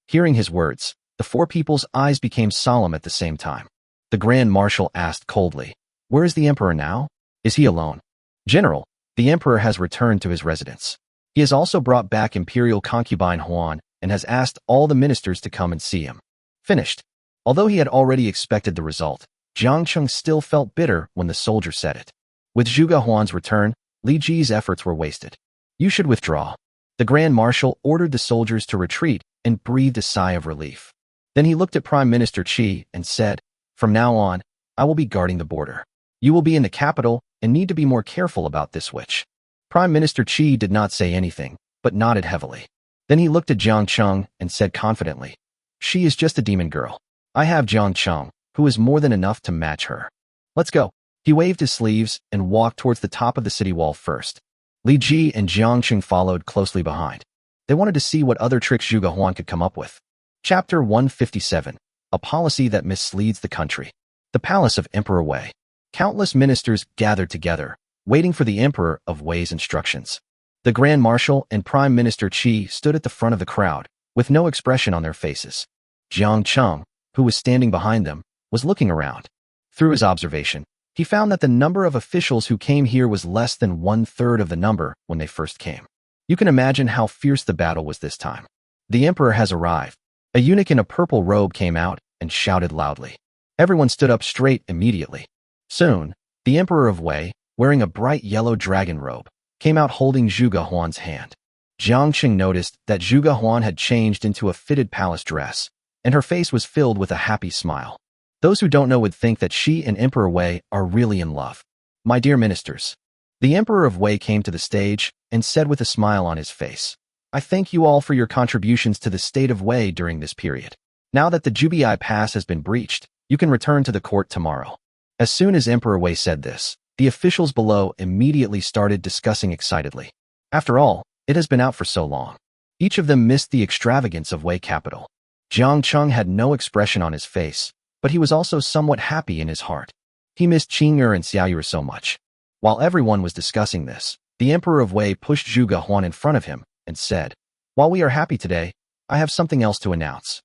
Hearing his words, the four people's eyes became solemn at the same time. The Grand Marshal asked coldly, where is the Emperor now? Is he alone? General, the Emperor has returned to his residence. He has also brought back Imperial concubine Huan and has asked all the ministers to come and see him. Finished. Although he had already expected the result, Jiang Cheng still felt bitter when the soldier said it. With Zhuge Huan's return, Li Ji's efforts were wasted. You should withdraw. The Grand Marshal ordered the soldiers to retreat and breathed a sigh of relief. Then he looked at Prime Minister Qi and said, from now on, I will be guarding the border. You will be in the capital and need to be more careful about this witch. Prime Minister Qi did not say anything, but nodded heavily. Then he looked at Jiang Cheng and said confidently, she is just a demon girl. I have Jiang Cheng, who is more than enough to match her. Let's go. He waved his sleeves and walked towards the top of the city wall first. Li Ji and Jiang Cheng followed closely behind. They wanted to see what other tricks Zhuge Huan could come up with. Chapter 157. A policy that misleads the country. The palace of Emperor Wei. Countless ministers gathered together, waiting for the Emperor of Wei's instructions. The Grand Marshal and Prime Minister Qi stood at the front of the crowd, with no expression on their faces. Jiang Cheng, who was standing behind them, was looking around. Through his observation, he found that the number of officials who came here was less than 1/3 of the number when they first came. You can imagine how fierce the battle was this time. The Emperor has arrived. A eunuch in a purple robe came out and shouted loudly. Everyone stood up straight immediately. Soon, the Emperor of Wei, wearing a bright yellow dragon robe, came out holding Zhuge Huan's hand. Jiang Cheng noticed that Zhuge Huan had changed into a fitted palace dress, and her face was filled with a happy smile. Those who don't know would think that she and Emperor Wei are really in love. My dear ministers, the Emperor of Wei came to the stage and said with a smile on his face, I thank you all for your contributions to the state of Wei during this period. Now that the Jubiai Pass has been breached, you can return to the court tomorrow. As soon as Emperor Wei said this, the officials below immediately started discussing excitedly. After all, it has been out for so long. Each of them missed the extravagance of Wei capital. Jiang Cheng had no expression on his face, but he was also somewhat happy in his heart. He missed Qing'er and Xiaoyue so much. While everyone was discussing this, the Emperor of Wei pushed Zhuge Huan in front of him and said, while we are happy today, I have something else to announce.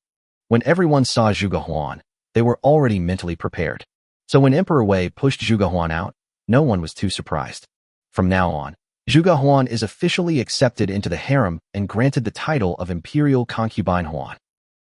When everyone saw Zhuge Huan, they were already mentally prepared. So when Emperor Wei pushed Zhuge Huan out, no one was too surprised. From now on, Zhuge Huan is officially accepted into the harem and granted the title of Imperial Concubine Huan.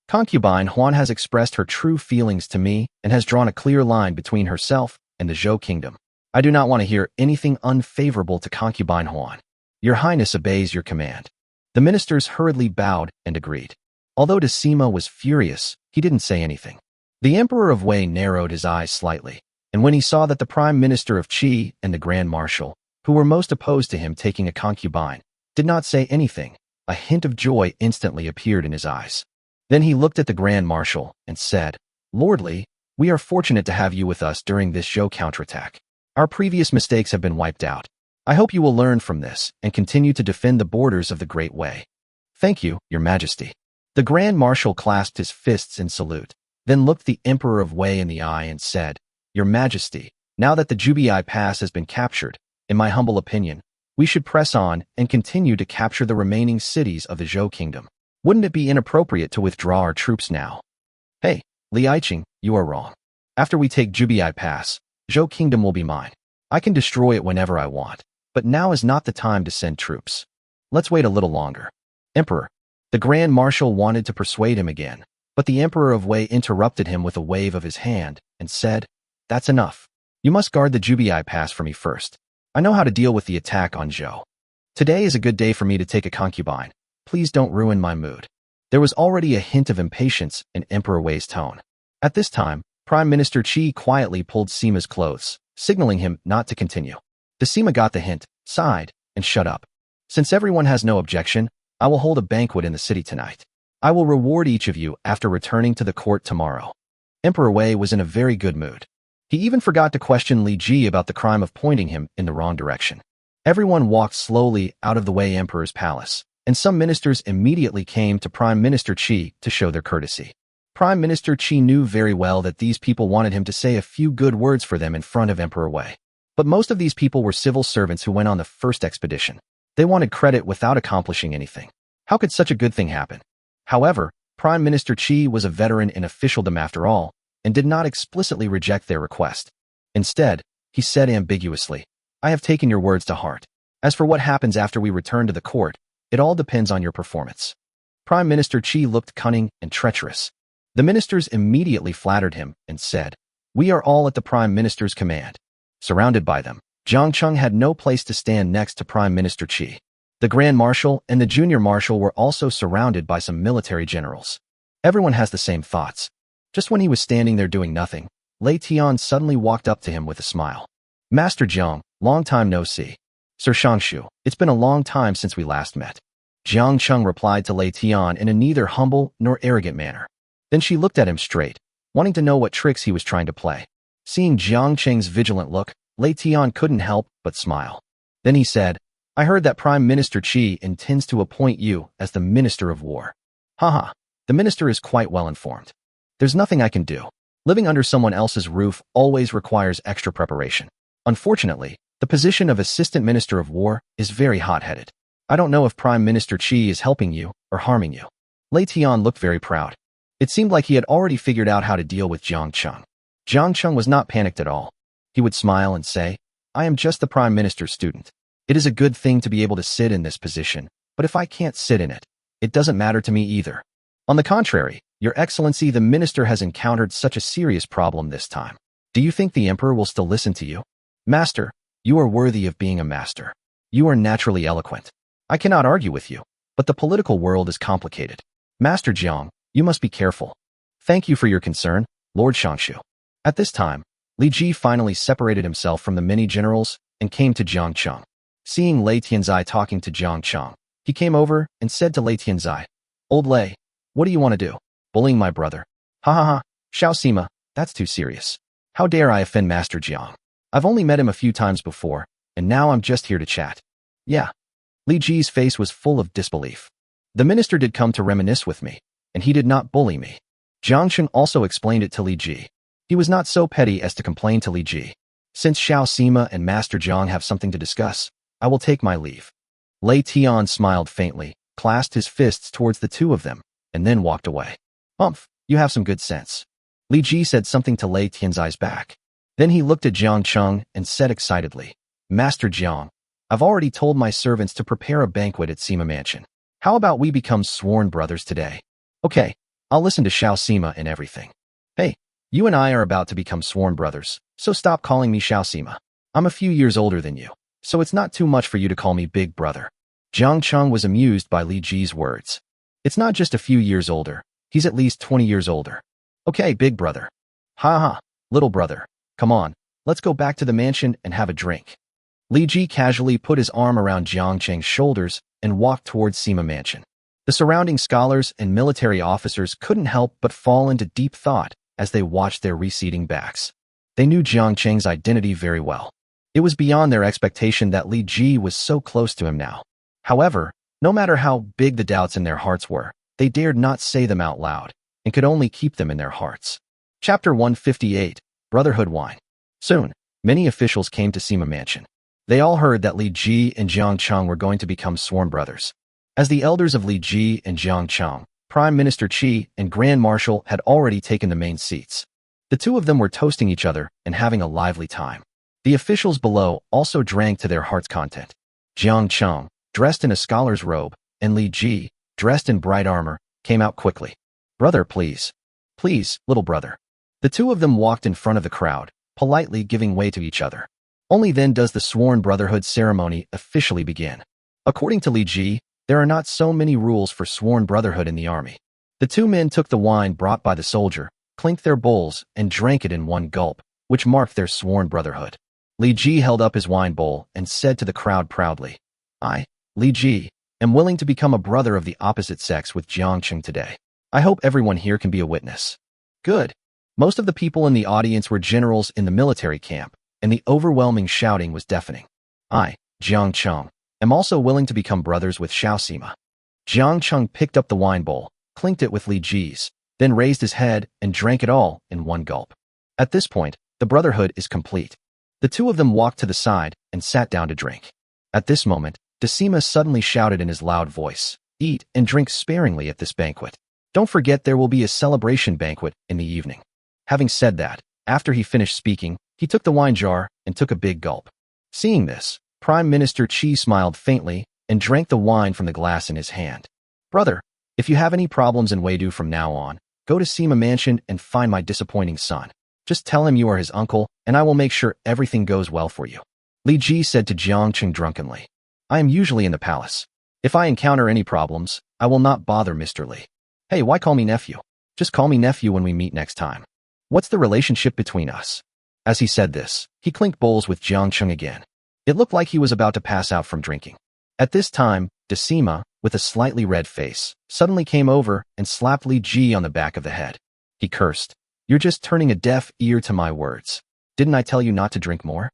Concubine Huan has expressed her true feelings to me and has drawn a clear line between herself and the Zhou kingdom. I do not want to hear anything unfavorable to Concubine Huan. Your Highness obeys your command. The ministers hurriedly bowed and agreed. Although Decima was furious, he didn't say anything. The Emperor of Wei narrowed his eyes slightly, and when he saw that the Prime Minister of Qi and the Grand Marshal, who were most opposed to him taking a concubine, did not say anything, a hint of joy instantly appeared in his eyes. Then he looked at the Grand Marshal and said, Lord Li, we are fortunate to have you with us during this Zhou counterattack. Our previous mistakes have been wiped out. I hope you will learn from this and continue to defend the borders of the Great Wei. Thank you, Your Majesty. The Grand Marshal clasped his fists in salute, then looked the Emperor of Wei in the eye and said, Your Majesty, now that the Jubii Pass has been captured, in my humble opinion, we should press on and continue to capture the remaining cities of the Zhou kingdom. Wouldn't it be inappropriate to withdraw our troops now? Hey, Li Aiqing, you are wrong. After we take Jubii Pass, Zhou kingdom will be mine. I can destroy it whenever I want, but now is not the time to send troops. Let's wait a little longer. Emperor, the Grand Marshal wanted to persuade him again, but the Emperor of Wei interrupted him with a wave of his hand and said, That's enough. You must guard the Jubii Pass for me first. I know how to deal with the attack on Zhou. Today is a good day for me to take a concubine. Please don't ruin my mood. There was already a hint of impatience in Emperor Wei's tone. At this time, Prime Minister Qi quietly pulled Sima's clothes, signaling him not to continue. Decima got the hint, sighed, and shut up. Since everyone has no objection, I will hold a banquet in the city tonight. I will reward each of you after returning to the court tomorrow. Emperor Wei was in a very good mood. He even forgot to question Li Ji about the crime of pointing him in the wrong direction. Everyone walked slowly out of the Wei Emperor's palace, and some ministers immediately came to Prime Minister Qi to show their courtesy. Prime Minister Qi knew very well that these people wanted him to say a few good words for them in front of Emperor Wei. But most of these people were civil servants who went on the first expedition. They wanted credit without accomplishing anything. How could such a good thing happen? However, Prime Minister Qi was a veteran in officialdom after all, and did not explicitly reject their request. Instead, he said ambiguously, I have taken your words to heart. As for what happens after we return to the court, it all depends on your performance. Prime Minister Qi looked cunning and treacherous. The ministers immediately flattered him and said, We are all at the Prime Minister's command. Surrounded by them, Jiang Cheng had no place to stand next to Prime Minister Qi. The Grand Marshal and the Junior Marshal were also surrounded by some military generals. Everyone has the same thoughts. Just when he was standing there doing nothing, Lei Tian suddenly walked up to him with a smile. Master Jiang, long time no see. Sir Shangshu, it's been a long time since we last met. Jiang Cheng replied to Lei Tian in a neither humble nor arrogant manner. Then she looked at him straight, wanting to know what tricks he was trying to play. Seeing Jiang Cheng's vigilant look, Lei Tian couldn't help but smile. Then he said, I heard that Prime Minister Qi intends to appoint you as the Minister of War. Haha, the minister is quite well informed. There's nothing I can do. Living under someone else's roof always requires extra preparation. Unfortunately, the position of Assistant Minister of War is very hot-headed. I don't know if Prime Minister Qi is helping you or harming you. Lei Tian looked very proud. It seemed like he had already figured out how to deal with Jiang Cheng. Jiang Cheng was not panicked at all. He would smile and say, I am just the Prime Minister's student. It is a good thing to be able to sit in this position, but if I can't sit in it, it doesn't matter to me either. On the contrary, Your Excellency, the minister has encountered such a serious problem this time. Do you think the Emperor will still listen to you? Master, you are worthy of being a master. You are naturally eloquent. I cannot argue with you, but the political world is complicated. Master Jiang, you must be careful. Thank you for your concern, Lord Shangshu. At this time, Li Ji finally separated himself from the many generals and came to Jiang Cheng. Seeing Lei Tianzai talking to Jiang Cheng, he came over and said to Lei Tianzai, Old Lei, what do you want to do? Bullying my brother? Ha ha ha, Xiao Sima, that's too serious. How dare I offend Master Jiang? I've only met him a few times before, and now I'm just here to chat. Yeah. Li Ji's face was full of disbelief. The minister did come to reminisce with me, and he did not bully me. Jiang Cheng also explained it to Li Ji. He was not so petty as to complain to Li Ji. Since Xiao Sima and Master Jiang have something to discuss, I will take my leave. Lei Tian smiled faintly, clasped his fists towards the two of them, and then walked away. Humph, you have some good sense. Li Ji said something to Lei Tianzai's back. Then he looked at Jiang Cheng and said excitedly, Master Jiang, I've already told my servants to prepare a banquet at Sima Mansion. How about we become sworn brothers today? Okay, I'll listen to Xiao Sima and everything. Hey, you and I are about to become sworn brothers, so stop calling me Xiao Sima. I'm a few years older than you, so it's not too much for you to call me big brother. Jiang Cheng was amused by Li Ji's words. It's not just a few years older, he's at least 20 years older. Okay, big brother. Ha ha, little brother. Come on, let's go back to the mansion and have a drink. Li Ji casually put his arm around Jiang Cheng's shoulders and walked towards Sima Mansion. The surrounding scholars and military officers couldn't help but fall into deep thought as they watched their receding backs. They knew Jiang Cheng's identity very well. It was beyond their expectation that Li Ji was so close to him now. However, no matter how big the doubts in their hearts were, they dared not say them out loud and could only keep them in their hearts. Chapter 158, Brotherhood Wine. Soon, many officials came to Sima Mansion. They all heard that Li Ji and Jiang Cheng were going to become sworn brothers. As the elders of Li Ji and Jiang Cheng, Prime Minister Qi and Grand Marshal had already taken the main seats. The two of them were toasting each other and having a lively time. The officials below also drank to their heart's content. Jiang Cheng, dressed in a scholar's robe, and Li Ji, dressed in bright armor, came out quickly. Brother, please. Please, little brother. The two of them walked in front of the crowd, politely giving way to each other. Only then does the sworn brotherhood ceremony officially begin. According to Li Ji, there are not so many rules for sworn brotherhood in the army. The two men took the wine brought by the soldier, clinked their bowls, and drank it in one gulp, which marked their sworn brotherhood. Li Ji held up his wine bowl and said to the crowd proudly, I, Li Ji, am willing to become a brother of the opposite sex with Jiang Cheng today. I hope everyone here can be a witness. Good. Most of the people in the audience were generals in the military camp, and the overwhelming shouting was deafening. I, Jiang Cheng, am also willing to become brothers with Xiao Sima. Jiang Cheng picked up the wine bowl, clinked it with Li Ji's, then raised his head and drank it all in one gulp. At this point, the brotherhood is complete. The two of them walked to the side and sat down to drink. At this moment, Decima suddenly shouted in his loud voice, Eat and drink sparingly at this banquet. Don't forget there will be a celebration banquet in the evening. Having said that, after he finished speaking, he took the wine jar and took a big gulp. Seeing this, Prime Minister Qi smiled faintly and drank the wine from the glass in his hand. Brother, if you have any problems in Weidu from now on, go to Sima Mansion and find my disappointing son. Just tell him you are his uncle, and I will make sure everything goes well for you. Li Ji said to Jiang Cheng drunkenly. I am usually in the palace. If I encounter any problems, I will not bother Mr. Li. Hey, why call me nephew? Just call me nephew when we meet next time. What's the relationship between us? As he said this, he clinked bowls with Jiang Cheng again. It looked like he was about to pass out from drinking. At this time, Decima, with a slightly red face, suddenly came over and slapped Li Ji on the back of the head. He cursed. You're just turning a deaf ear to my words. Didn't I tell you not to drink more?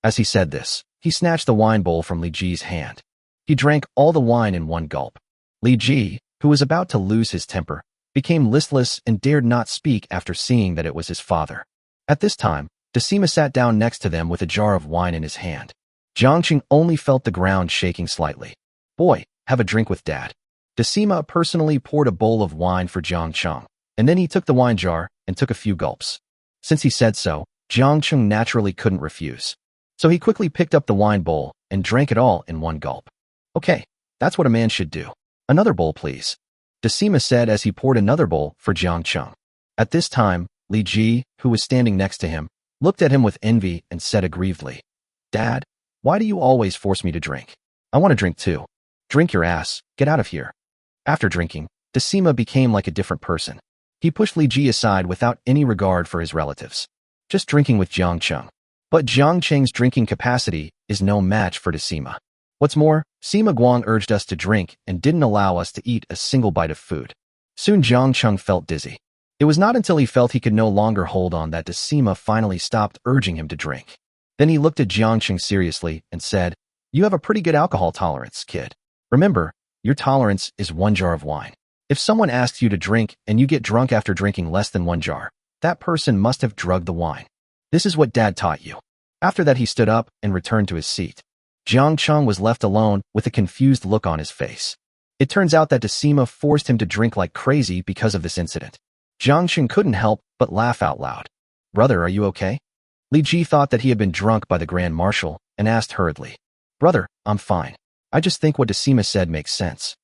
As he said this, he snatched the wine bowl from Li Ji's hand. He drank all the wine in one gulp. Li Ji, who was about to lose his temper, became listless and dared not speak after seeing that it was his father. At this time, Decima sat down next to them with a jar of wine in his hand. Jiang Cheng only felt the ground shaking slightly. Boy, have a drink with Dad. Decima personally poured a bowl of wine for Jiang Cheng, and then he took the wine jar and took a few gulps. Since he said so, Jiang Cheng naturally couldn't refuse. So he quickly picked up the wine bowl and drank it all in one gulp. Okay, that's what a man should do. Another bowl, please. Decima said as he poured another bowl for Jiang Cheng. At this time, Li Ji, who was standing next to him, looked at him with envy and said aggrievedly, Dad, why do you always force me to drink? I want to drink too. Drink your ass, get out of here. After drinking, Decima became like a different person. He pushed Li Ji aside without any regard for his relatives. Just drinking with Jiang Cheng. But Jiang Cheng's drinking capacity is no match for Decima. What's more, Sima Guang urged us to drink and didn't allow us to eat a single bite of food. Soon Jiang Cheng felt dizzy. It was not until he felt he could no longer hold on that Decima finally stopped urging him to drink. Then he looked at Jiang Cheng seriously and said, You have a pretty good alcohol tolerance, kid. Remember, your tolerance is 1 jar of wine. If someone asks you to drink and you get drunk after drinking less than 1 jar, that person must have drugged the wine. This is what Dad taught you. After that he stood up and returned to his seat. Jiang Cheng was left alone with a confused look on his face. It turns out that Decima forced him to drink like crazy because of this incident. Jiang Cheng couldn't help but laugh out loud. Brother, are you okay? Li Ji thought that he had been drunk by the Grand Marshal and asked hurriedly. Brother, I'm fine. I just think what Decima said makes sense.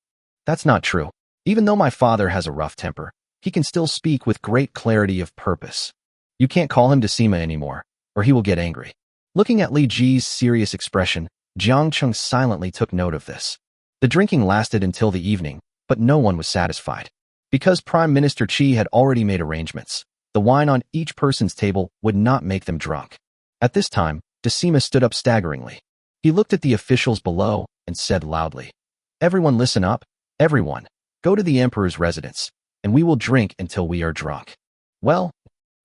That's not true. Even though my father has a rough temper, he can still speak with great clarity of purpose. You can't call him Decima anymore, or he will get angry. Looking at Li Ji's serious expression, Jiang Cheng silently took note of this. The drinking lasted until the evening, but no one was satisfied. Because Prime Minister Qi had already made arrangements, the wine on each person's table would not make them drunk. At this time, Decima stood up staggeringly. He looked at the officials below and said loudly, "Everyone listen up, everyone. Go to the emperor's residence, and we will drink until we are drunk." Well,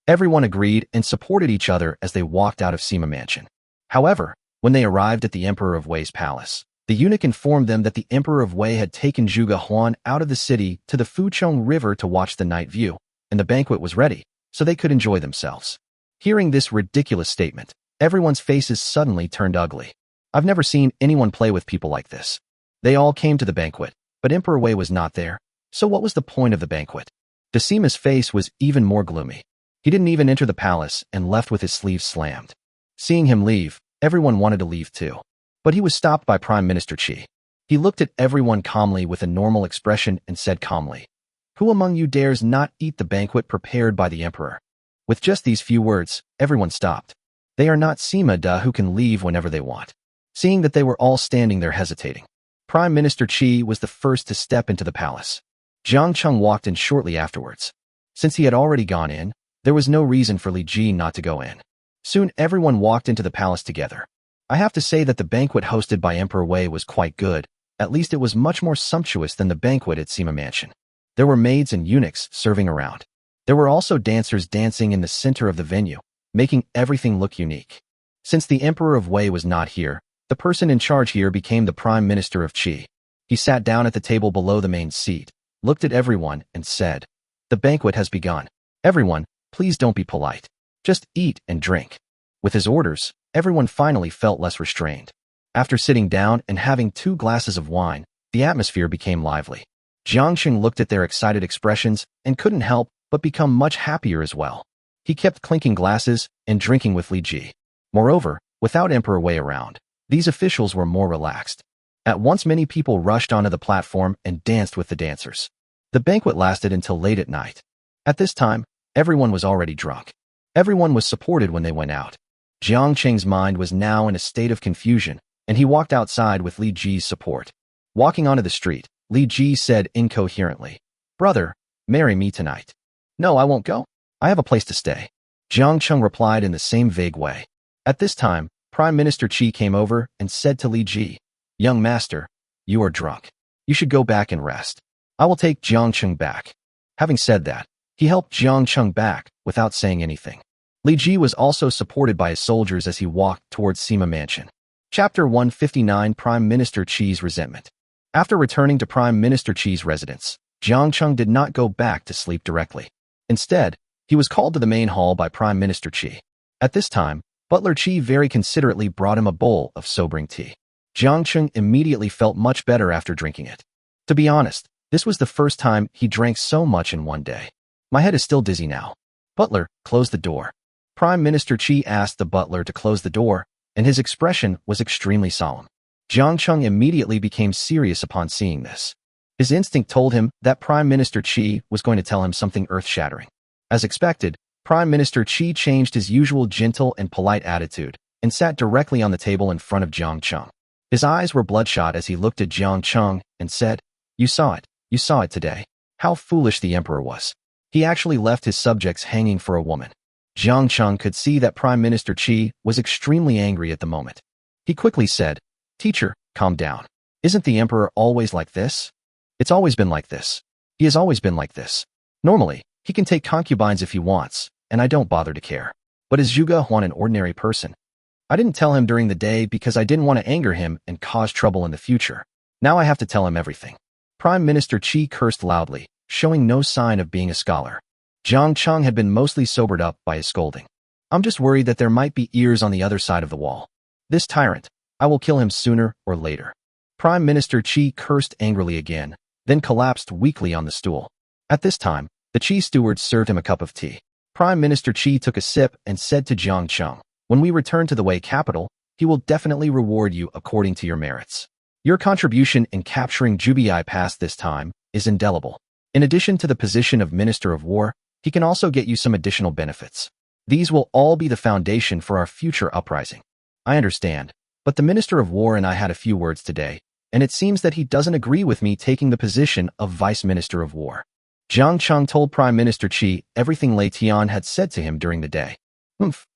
everyone agreed and supported each other as they walked out of Sima Mansion. However, when they arrived at the Emperor of Wei's palace, the eunuch informed them that the Emperor of Wei had taken Zhuge Huan out of the city to the Fuchong River to watch the night view, and the banquet was ready, so they could enjoy themselves. Hearing this ridiculous statement, everyone's faces suddenly turned ugly. I've never seen anyone play with people like this. They all came to the banquet, but Emperor Wei was not there, so what was the point of the banquet? Decima's face was even more gloomy. He didn't even enter the palace and left with his sleeves slammed. Seeing him leave, everyone wanted to leave too. But he was stopped by Prime Minister Qi. He looked at everyone calmly with a normal expression and said calmly, "Who among you dares not eat the banquet prepared by the emperor?" With just these few words, everyone stopped. They are not Sima Da who can leave whenever they want. Seeing that they were all standing there hesitating, Prime Minister Qi was the first to step into the palace. Jiang Cheng walked in shortly afterwards. Since he had already gone in, there was no reason for Li Ji not to go in. Soon everyone walked into the palace together. I have to say that the banquet hosted by Emperor Wei was quite good. At least it was much more sumptuous than the banquet at Sima Mansion. There were maids and eunuchs serving around. There were also dancers dancing in the center of the venue, making everything look unique. Since the Emperor of Wei was not here, the person in charge here became the Prime Minister of Qi. He sat down at the table below the main seat, looked at everyone, and said, "The banquet has begun. Everyone, please don't be polite. Just eat and drink." With his orders, everyone finally felt less restrained. After sitting down and having 2 glasses of wine, the atmosphere became lively. Jiang Cheng looked at their excited expressions and couldn't help but become much happier as well. He kept clinking glasses and drinking with Li Ji. Moreover, without Emperor Wei around, these officials were more relaxed. At once many people rushed onto the platform and danced with the dancers. The banquet lasted until late at night. At this time, everyone was already drunk. Everyone was supported when they went out. Jiang Cheng's mind was now in a state of confusion, and he walked outside with Li Ji's support. Walking onto the street, Li Ji said incoherently, "Brother, marry me tonight." "No, I won't go. I have a place to stay." Jiang Cheng replied in the same vague way. At this time, Prime Minister Qi came over and said to Li Ji, "Young master, you are drunk. You should go back and rest. I will take Jiang Cheng back." Having said that, he helped Jiang Cheng back without saying anything. Li Ji was also supported by his soldiers as he walked towards Sima Mansion. Chapter 159 Prime Minister Qi's Resentment. After returning to Prime Minister Qi's residence, Jiang Cheng did not go back to sleep directly. Instead, he was called to the main hall by Prime Minister Qi. At this time, Butler Qi very considerately brought him a bowl of sobering tea. Jiang Cheng immediately felt much better after drinking it. To be honest, this was the first time he drank so much in one day. "My head is still dizzy now." "Butler, close the door." Prime Minister Qi asked the butler to close the door, and his expression was extremely solemn. Jiang Cheng immediately became serious upon seeing this. His instinct told him that Prime Minister Qi was going to tell him something earth-shattering. As expected, Prime Minister Qi changed his usual gentle and polite attitude and sat directly on the table in front of Jiang Cheng. His eyes were bloodshot as he looked at Jiang Cheng and said, You saw it today. How foolish the emperor was. He actually left his subjects hanging for a woman." Jiang Cheng could see that Prime Minister Qi was extremely angry at the moment. He quickly said, "Teacher, calm down. Isn't the emperor always like this? It's always been like this. He has always been like this. Normally, he can take concubines if he wants, and I don't bother to care. But is Zhuge Huan an ordinary person? I didn't tell him during the day because I didn't want to anger him and cause trouble in the future. Now I have to tell him everything." Prime Minister Qi cursed loudly, showing no sign of being a scholar. Jiang Cheng had been mostly sobered up by his scolding. "I'm just worried that there might be ears on the other side of the wall. This tyrant, I will kill him sooner or later." Prime Minister Qi cursed angrily again, then collapsed weakly on the stool. At this time, the Qi steward served him a cup of tea. Prime Minister Qi took a sip and said to Jiang Cheng, "When we return to the Wei capital, he will definitely reward you according to your merits. Your contribution in capturing Jubii Pass this time is indelible. In addition to the position of Minister of War, he can also get you some additional benefits. These will all be the foundation for our future uprising. I understand, but the Minister of War and I had a few words today, and it seems that he doesn't agree with me taking the position of Vice Minister of War. Jiang Cheng told Prime Minister Qi everything Lei Tian had said to him during the day.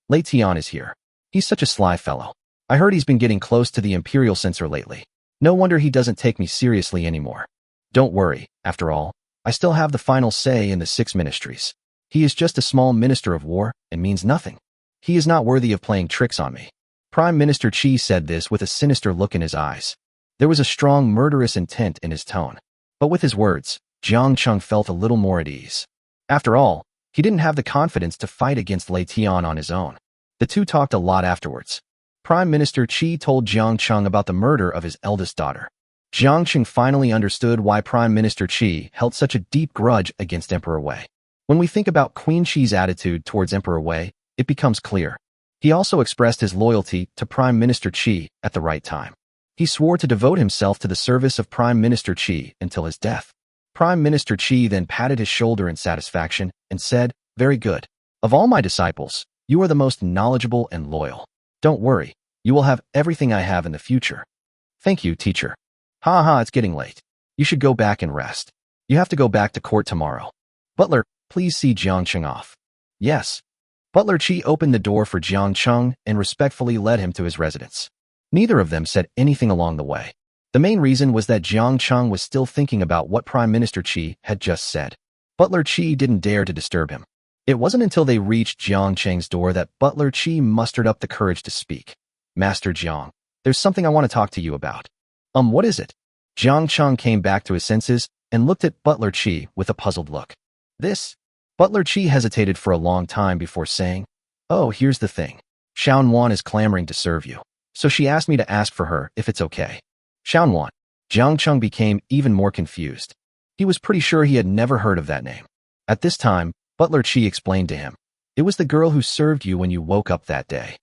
Lei Tian is here. He's such a sly fellow. I heard he's been getting close to the Imperial Censor lately. No wonder he doesn't take me seriously anymore. Don't worry, after all, I still have the final say in the 6 ministries. He is just a small Minister of War and means nothing. He is not worthy of playing tricks on me. Prime Minister Qi said this with a sinister look in his eyes. There was a strong murderous intent in his tone. But with his words, Jiang Cheng felt a little more at ease. After all, he didn't have the confidence to fight against Lei Tian on his own. The two talked a lot afterwards. Prime Minister Qi told Jiang Cheng about the murder of his eldest daughter. Jiang Cheng finally understood why Prime Minister Qi held such a deep grudge against Emperor Wei. When we think about Queen Qi's attitude towards Emperor Wei, it becomes clear. He also expressed his loyalty to Prime Minister Qi at the right time. He swore to devote himself to the service of Prime Minister Qi until his death. Prime Minister Qi then patted his shoulder in satisfaction and said, "Very good. Of all my disciples, you are the most knowledgeable and loyal. Don't worry, you will have everything I have in the future." "Thank you, teacher." "Ha, it's getting late. You should go back and rest. You have to go back to court tomorrow. Butler, please see Jiang Cheng off." "Yes." Butler Qi opened the door for Jiang Cheng and respectfully led him to his residence. Neither of them said anything along the way. The main reason was that Jiang Cheng was still thinking about what Prime Minister Qi had just said. Butler Qi didn't dare to disturb him. It wasn't until they reached Jiang Cheng's door that Butler Qi mustered up the courage to speak. "Master Jiang, there's something I want to talk to you about." What is it?" Jiang Cheng came back to his senses and looked at Butler Qi with a puzzled look. "This?" Butler Qi hesitated for a long time before saying, "Oh, here's the thing. Xiaonuan is clamoring to serve you. So she asked me to ask for her if it's okay." Xiaonuan. Jiang Cheng became even more confused. He was pretty sure he had never heard of that name. At this time, Butler Qi explained to him, "It was the girl who served you when you woke up that day."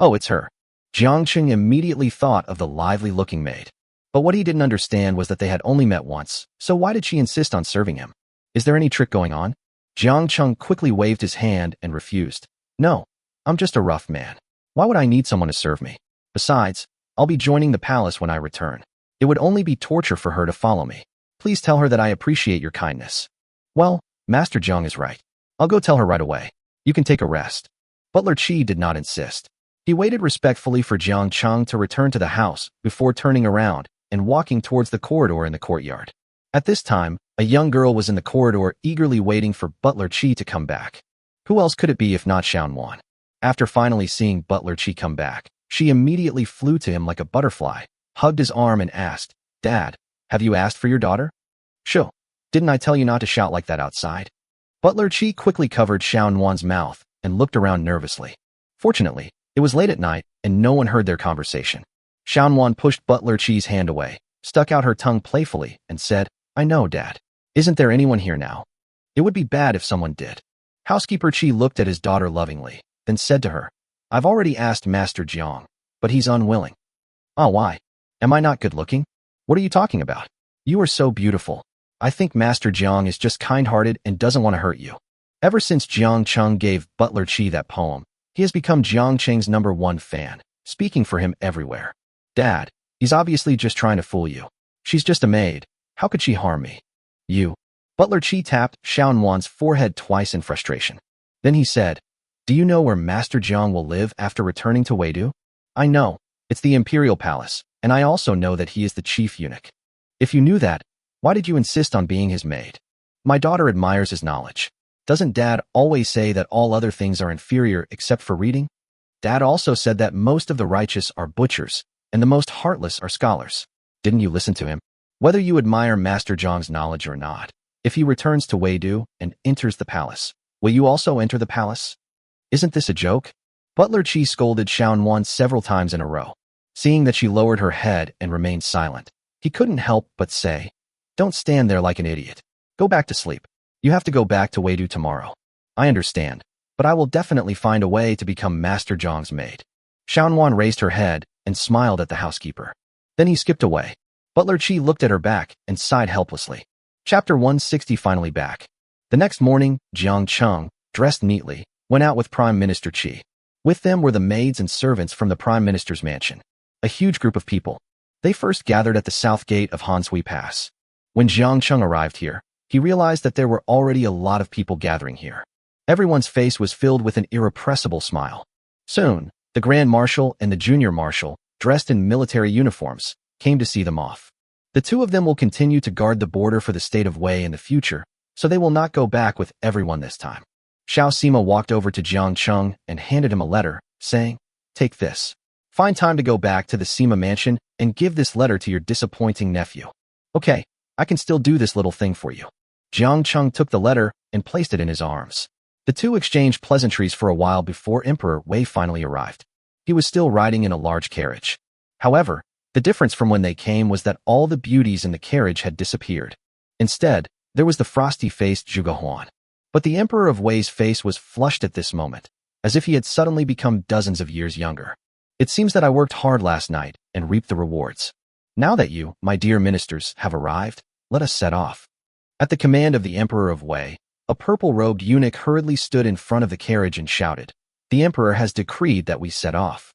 "Oh, it's her." Jiang Cheng immediately thought of the lively-looking maid. But what he didn't understand was that they had only met once, so why did she insist on serving him? Is there any trick going on? Jiang Cheng quickly waved his hand and refused. "No, I'm just a rough man. Why would I need someone to serve me? Besides, I'll be joining the palace when I return. It would only be torture for her to follow me. Please tell her that I appreciate your kindness." "Well, Master Jiang is right. I'll go tell her right away. You can take a rest." Butler Qi did not insist. He waited respectfully for Jiang Cheng to return to the house before turning around and walking towards the corridor in the courtyard. At this time, a young girl was in the corridor eagerly waiting for Butler Qi to come back. Who else could it be if not Xiaonuan? After finally seeing Butler Qi come back, she immediately flew to him like a butterfly, hugged his arm and asked, "Dad, have you asked for your daughter?" "Sure. Didn't I tell you not to shout like that outside?" Butler Qi quickly covered Xiaonuan's mouth and looked around nervously. Fortunately, it was late at night and no one heard their conversation. Xiaonuan pushed Butler Qi's hand away, stuck out her tongue playfully, and said, "I know, Dad. Isn't there anyone here now? It would be bad if someone did." Housekeeper Qi looked at his daughter lovingly, then said to her, "I've already asked Master Jiang, but he's unwilling." "Oh, why? Am I not good looking? What are you talking about? You are so beautiful. I think Master Jiang is just kind-hearted and doesn't want to hurt you." Ever since Jiang Cheng gave Butler Qi that poem, he has become Jiang Cheng's #1 fan, speaking for him everywhere. "Dad, he's obviously just trying to fool you. She's just a maid. How could she harm me?" "You." Butler Qi tapped Xiaonuan's forehead twice in frustration. Then he said, "Do you know where Master Jiang will live after returning to Weidu?" "I know. It's the Imperial Palace, and I also know that he is the chief eunuch." "If you knew that, why did you insist on being his maid?" "My daughter admires his knowledge. Doesn't Dad always say that all other things are inferior except for reading? Dad also said that most of the righteous are butchers, and the most heartless are scholars. Didn't you listen to him? Whether you admire Master Jiang's knowledge or not, if he returns to Weidu and enters the palace, will you also enter the palace? Isn't this a joke?" Butler Qi scolded Xiaonuan several times in a row. Seeing that she lowered her head and remained silent, he couldn't help but say, "Don't stand there like an idiot. Go back to sleep. You have to go back to Weidu tomorrow." "I understand, but I will definitely find a way to become Master Jiang's maid." Xiaonuan raised her head and smiled at the housekeeper. Then he skipped away. Butler Qi looked at her back and sighed helplessly. Chapter 160 finally back. The next morning, Jiang Cheng, dressed neatly, went out with Prime Minister Qi. With them were the maids and servants from the Prime Minister's mansion. A huge group of people. They first gathered at the south gate of Hansui Pass. When Jiang Cheng arrived here, he realized that there were already a lot of people gathering here. Everyone's face was filled with an irrepressible smile. Soon, the Grand Marshal and the Junior Marshal, dressed in military uniforms, came to see them off. The two of them will continue to guard the border for the state of Wei in the future, so they will not go back with everyone this time. Xiao Sima walked over to Jiang Cheng and handed him a letter, saying, "Take this. Find time to go back to the Sima mansion and give this letter to your disappointing nephew." "Okay, I can still do this little thing for you." Jiang Cheng took the letter and placed it in his arms. The two exchanged pleasantries for a while before Emperor Wei finally arrived. He was still riding in a large carriage. However, the difference from when they came was that all the beauties in the carriage had disappeared. Instead, there was the frosty-faced Zhuge Huan. But the Emperor of Wei's face was flushed at this moment, as if he had suddenly become dozens of years younger. "It seems that I worked hard last night and reaped the rewards. Now that you, my dear ministers, have arrived, let us set off." At the command of the Emperor of Wei, a purple-robed eunuch hurriedly stood in front of the carriage and shouted, "The Emperor has decreed that we set off."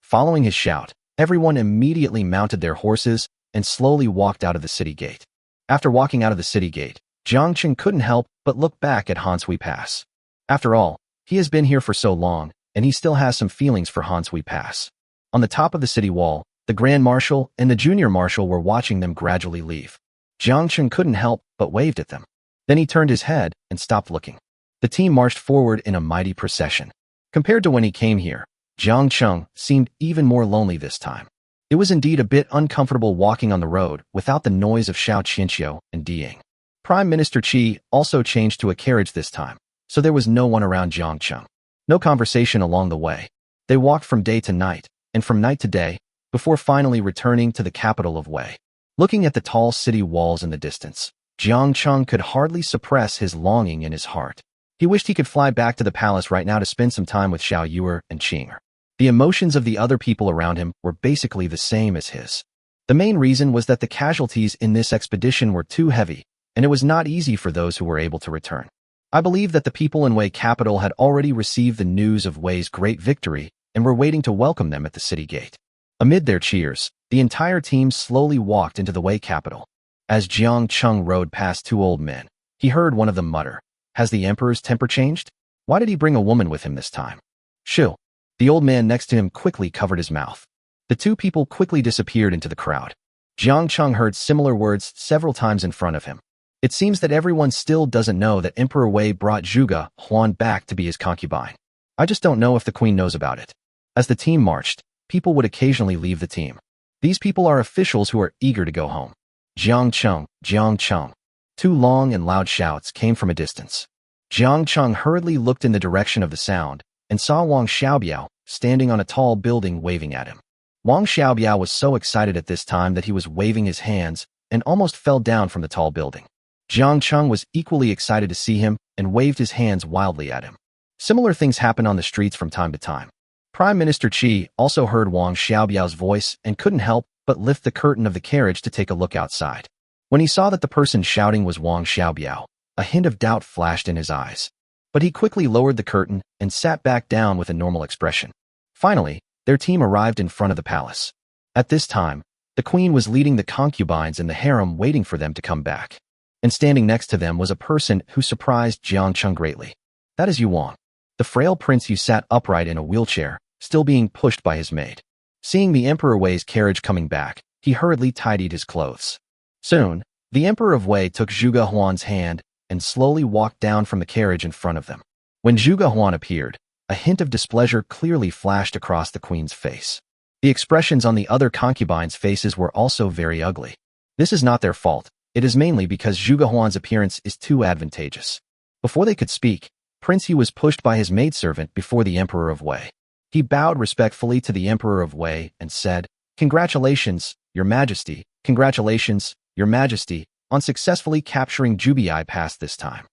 Following his shout, everyone immediately mounted their horses and slowly walked out of the city gate. After walking out of the city gate, Jiang Cheng couldn't help but look back at Hansui Pass. After all, he has been here for so long, and he still has some feelings for Hansui Pass. On the top of the city wall, the Grand Marshal and the Junior Marshal were watching them gradually leave. Jiang Cheng couldn't help but waved at them. Then he turned his head and stopped looking. The team marched forward in a mighty procession. Compared to when he came here, Jiang Cheng seemed even more lonely this time. It was indeed a bit uncomfortable walking on the road without the noise of Xiao Qianqiu and Diying. Prime Minister Qi also changed to a carriage this time, so there was no one around Jiang Cheng. No conversation along the way. They walked from day to night, and from night to day, before finally returning to the capital of Wei. Looking at the tall city walls in the distance, Jiang Cheng could hardly suppress his longing in his heart. He wished he could fly back to the palace right now to spend some time with Xiao Yuer and Qing. The emotions of the other people around him were basically the same as his. The main reason was that the casualties in this expedition were too heavy, and it was not easy for those who were able to return. I believe that the people in Wei capital had already received the news of Wei's great victory and were waiting to welcome them at the city gate. Amid their cheers, the entire team slowly walked into the Wei capital. As Jiang Cheng rode past two old men, he heard one of them mutter, "Has the emperor's temper changed? Why did he bring a woman with him this time?" "Shoo." The old man next to him quickly covered his mouth. The two people quickly disappeared into the crowd. Jiang Cheng heard similar words several times in front of him. It seems that everyone still doesn't know that Emperor Wei brought Zhuge Huan back to be his concubine. I just don't know if the queen knows about it. As the team marched, people would occasionally leave the team. These people are officials who are eager to go home. "Jiang Cheng, Jiang Cheng." Two long and loud shouts came from a distance. Jiang Cheng hurriedly looked in the direction of the sound and saw Wang Xiaobiao standing on a tall building waving at him. Wang Xiaobiao was so excited at this time that he was waving his hands and almost fell down from the tall building. Jiang Cheng was equally excited to see him and waved his hands wildly at him. Similar things happen on the streets from time to time. Prime Minister Qi also heard Wang Xiaobiao's voice and couldn't help but lift the curtain of the carriage to take a look outside. When he saw that the person shouting was Wang Xiaobiao, a hint of doubt flashed in his eyes. But he quickly lowered the curtain and sat back down with a normal expression. Finally, their team arrived in front of the palace. At this time, the queen was leading the concubines in the harem waiting for them to come back. And standing next to them was a person who surprised Jiang Cheng greatly. That is Yuan, the frail prince who sat upright in a wheelchair, still being pushed by his maid. Seeing the Emperor Wei's carriage coming back, he hurriedly tidied his clothes. Soon, the Emperor of Wei took Zhuge Huan's hand and slowly walked down from the carriage in front of them. When Zhuge Huan appeared, a hint of displeasure clearly flashed across the queen's face. The expressions on the other concubines' faces were also very ugly. This is not their fault. It is mainly because Zhuge Huan's appearance is too advantageous. Before they could speak, Prince Yu was pushed by his maidservant before the Emperor of Wei. He bowed respectfully to the Emperor of Wei and said, "Congratulations, Your Majesty, congratulations, Your Majesty, on successfully capturing Jubii Pass this time."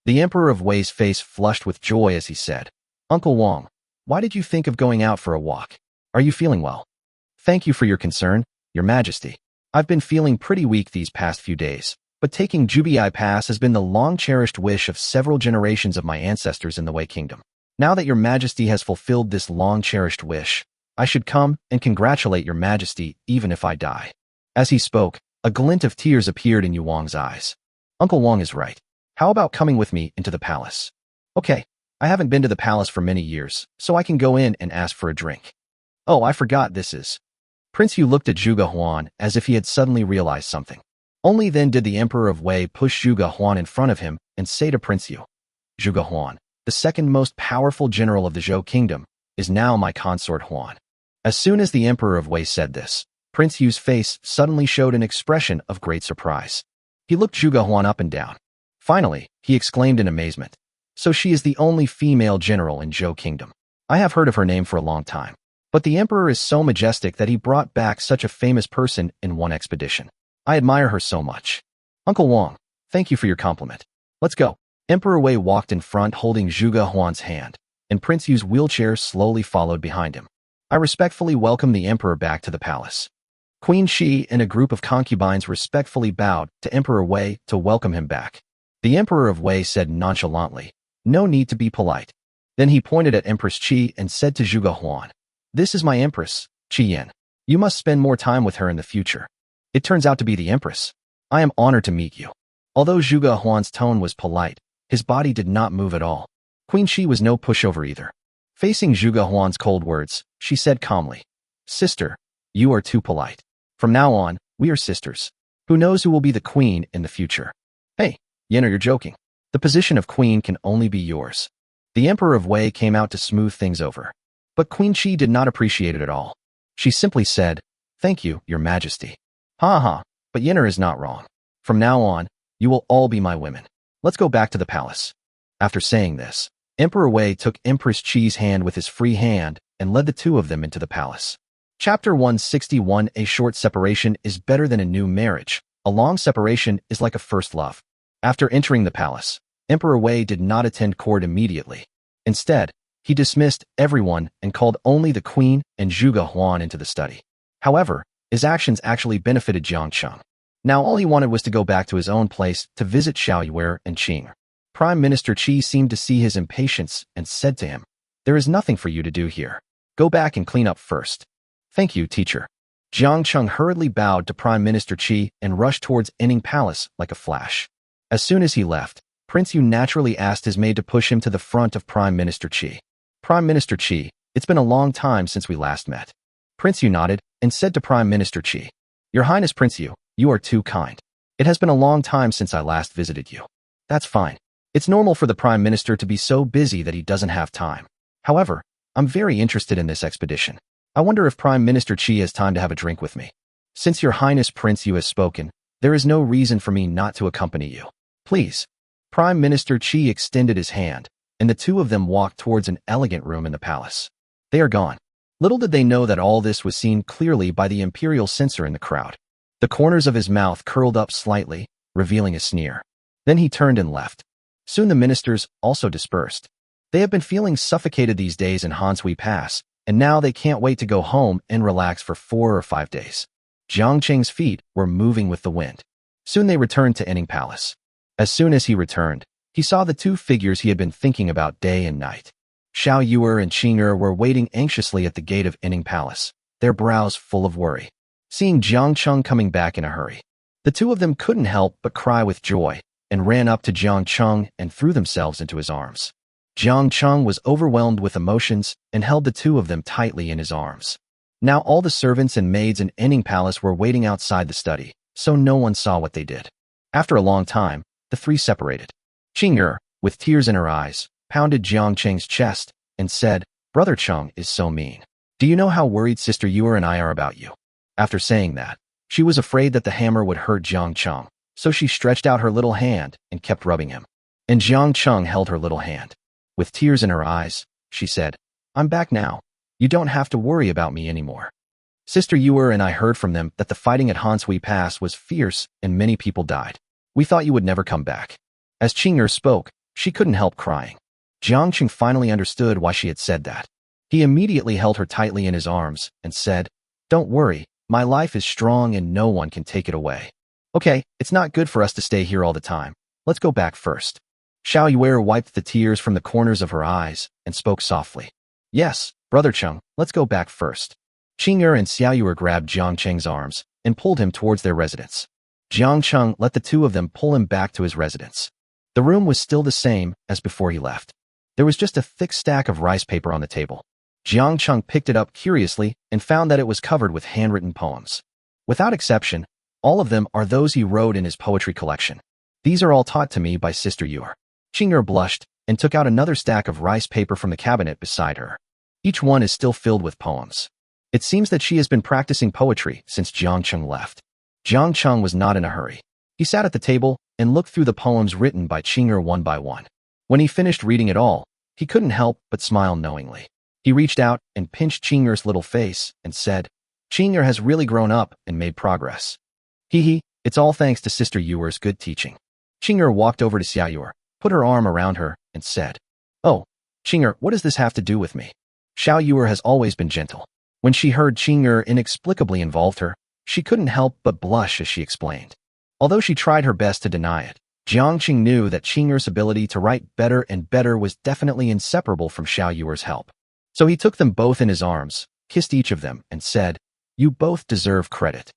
The Emperor of Wei's face flushed with joy as he said, "Uncle Wang, why did you think of going out for a walk? Are you feeling well? Thank you for your concern, Your Majesty. I've been feeling pretty weak these past few days, but taking Jubii Pass has been the long-cherished wish of several generations of my ancestors in the Wei Kingdom. Now that Your Majesty has fulfilled this long-cherished wish, I should come and congratulate Your Majesty even if I die. As he spoke, a glint of tears appeared in Yu Wang's eyes. Uncle Wang is right. How about coming with me into the palace? Okay, I haven't been to the palace for many years, so I can go in and ask for a drink. Oh, I forgot this is. Prince Yu looked at Zhuge Huan as if he had suddenly realized something. Only then did the Emperor of Wei push Zhuge Huan in front of him and say to Prince Yu, Zhuge Huan, the second most powerful general of the Zhou Kingdom, is now my consort Huan. As soon as the Emperor of Wei said this, Prince Yu's face suddenly showed an expression of great surprise. He looked Zhuge Huan up and down. Finally, he exclaimed in amazement, so she is the only female general in Zhou Kingdom. I have heard of her name for a long time, but the Emperor is so majestic that he brought back such a famous person in one expedition. I admire her so much. Uncle Wang, thank you for your compliment. Let's go. Emperor Wei walked in front holding Zhuge Huan's hand, and Prince Yu's wheelchair slowly followed behind him. I respectfully welcome the Emperor back to the palace. Queen Shi and a group of concubines respectfully bowed to Emperor Wei to welcome him back. The Emperor of Wei said nonchalantly, no need to be polite. Then he pointed at Empress Qi and said to Zhuge Huan, this is my Empress, Qi Yan. You must spend more time with her in the future. It turns out to be the Empress. I am honored to meet you. Although Zhuge Huan's tone was polite, his body did not move at all. Queen Shi was no pushover either. Facing Zhuge Huan's cold words, she said calmly, Sister, you are too polite. From now on, we are sisters. Who knows who will be the queen in the future? Hey, Yenner, you're joking. The position of queen can only be yours. The Emperor of Wei came out to smooth things over. But Queen Shi did not appreciate it at all. She simply said, thank you, Your Majesty. Ha ha, but Yenner is not wrong. From now on, you will all be my women. Let's go back to the palace. After saying this, Emperor Wei took Empress Qi's hand with his free hand and led the two of them into the palace. Chapter 161. A short separation is better than a new marriage. A long separation is like a first love. After entering the palace, Emperor Wei did not attend court immediately. Instead, he dismissed everyone and called only the queen and Zhuge Huan into the study. However, his actions actually benefited Jiang Cheng. Now all he wanted was to go back to his own place to visit Xiao Yuer and Qing. Prime Minister Qi seemed to see his impatience and said to him, there is nothing for you to do here. Go back and clean up first. Thank you, teacher. Jiang Cheng hurriedly bowed to Prime Minister Qi and rushed towards Enning Palace like a flash. As soon as he left, Prince Yu naturally asked his maid to push him to the front of Prime Minister Qi. Prime Minister Qi, it's been a long time since we last met. Prince Yu nodded and said to Prime Minister Qi, Your Highness Prince Yu, you are too kind. It has been a long time since I last visited you. That's fine. It's normal for the Prime Minister to be so busy that he doesn't have time. However, I'm very interested in this expedition. I wonder if Prime Minister Qi has time to have a drink with me. Since Your Highness Prince Yu has spoken, there is no reason for me not to accompany you. Please. Prime Minister Qi extended his hand, and the two of them walked towards an elegant room in the palace. They are gone. Little did they know that all this was seen clearly by the imperial censor in the crowd. The corners of his mouth curled up slightly, revealing a sneer. Then he turned and left. Soon the ministers also dispersed. They have been feeling suffocated these days in Hanshui Pass, and now they can't wait to go home and relax for 4 or 5 days. Jiang Cheng's feet were moving with the wind. Soon they returned to Enning Palace. As soon as he returned, he saw the two figures he had been thinking about day and night. Xiao Yuer and Qing Er were waiting anxiously at the gate of Enning Palace, their brows full of worry. Seeing Jiang Cheng coming back in a hurry, the two of them couldn't help but cry with joy and ran up to Jiang Cheng and threw themselves into his arms. Jiang Cheng was overwhelmed with emotions and held the two of them tightly in his arms. Now all the servants and maids in Enning Palace were waiting outside the study, so no one saw what they did. After a long time, the three separated. Qing Er, with tears in her eyes, pounded Jiang Cheng's chest and said, Brother Cheng is so mean. Do you know how worried Sister Yuer and I are about you? After saying that, she was afraid that the hammer would hurt Jiang Cheng, so she stretched out her little hand and kept rubbing him. And Jiang Cheng held her little hand. With tears in her eyes, she said, I'm back now. You don't have to worry about me anymore. Sister Yuer and I heard from them that the fighting at Hanshui Pass was fierce and many people died. We thought you would never come back. As Qing Er spoke, she couldn't help crying. Jiang Cheng finally understood why she had said that. He immediately held her tightly in his arms and said, "Don't worry, my life is strong and no one can take it away. Okay, it's not good for us to stay here all the time. Let's go back first." Xiao Yuer wiped the tears from the corners of her eyes and spoke softly. "Yes, Brother Cheng, let's go back first." Qing'er and Xiao Yuer grabbed Jiang Cheng's arms and pulled him towards their residence. Jiang Cheng let the two of them pull him back to his residence. The room was still the same as before he left. There was just a thick stack of rice paper on the table. Jiang Cheng picked it up curiously and found that it was covered with handwritten poems. Without exception, all of them are those he wrote in his poetry collection. "These are all taught to me by Sister Yuer." Qing'er blushed and took out another stack of rice paper from the cabinet beside her. Each one is still filled with poems. It seems that she has been practicing poetry since Jiang Cheng left. Jiang Cheng was not in a hurry. He sat at the table and looked through the poems written by Qing'er one by one. When he finished reading it all, he couldn't help but smile knowingly. He reached out and pinched Qing'er's little face and said, "Qing'er has really grown up and made progress. Hee, it's all thanks to Sister Yuer's good teaching." Qing'er walked over to Xiao Yuer, put her arm around her, and said, "Oh, Qing'er, what does this have to do with me?" Xiao Yuer has always been gentle. When she heard Qing'er inexplicably involved her, she couldn't help but blush as she explained. Although she tried her best to deny it, Jiang Qing knew that Qing'er's ability to write better and better was definitely inseparable from Xiao Yuer's help. So he took them both in his arms, kissed each of them, and said, "You both deserve credit.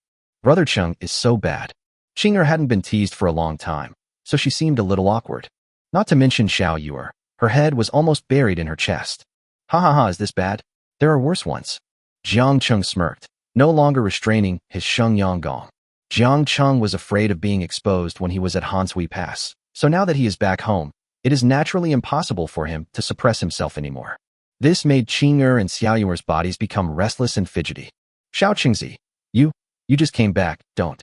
Brother Cheng is so bad." Qing'er hadn't been teased for a long time, so she seemed a little awkward. Not to mention Xiao Yuer, her head was almost buried in her chest. "Ha ha ha, is this bad? There are worse ones." Jiang Cheng smirked, no longer restraining his Shengyang Gong. Jiang Cheng was afraid of being exposed when he was at Hanshui Pass, so now that he is back home, it is naturally impossible for him to suppress himself anymore. This made Qing'er and Xiao Yuer's bodies become restless and fidgety. "Xiao Qingzi, you just came back, don't?"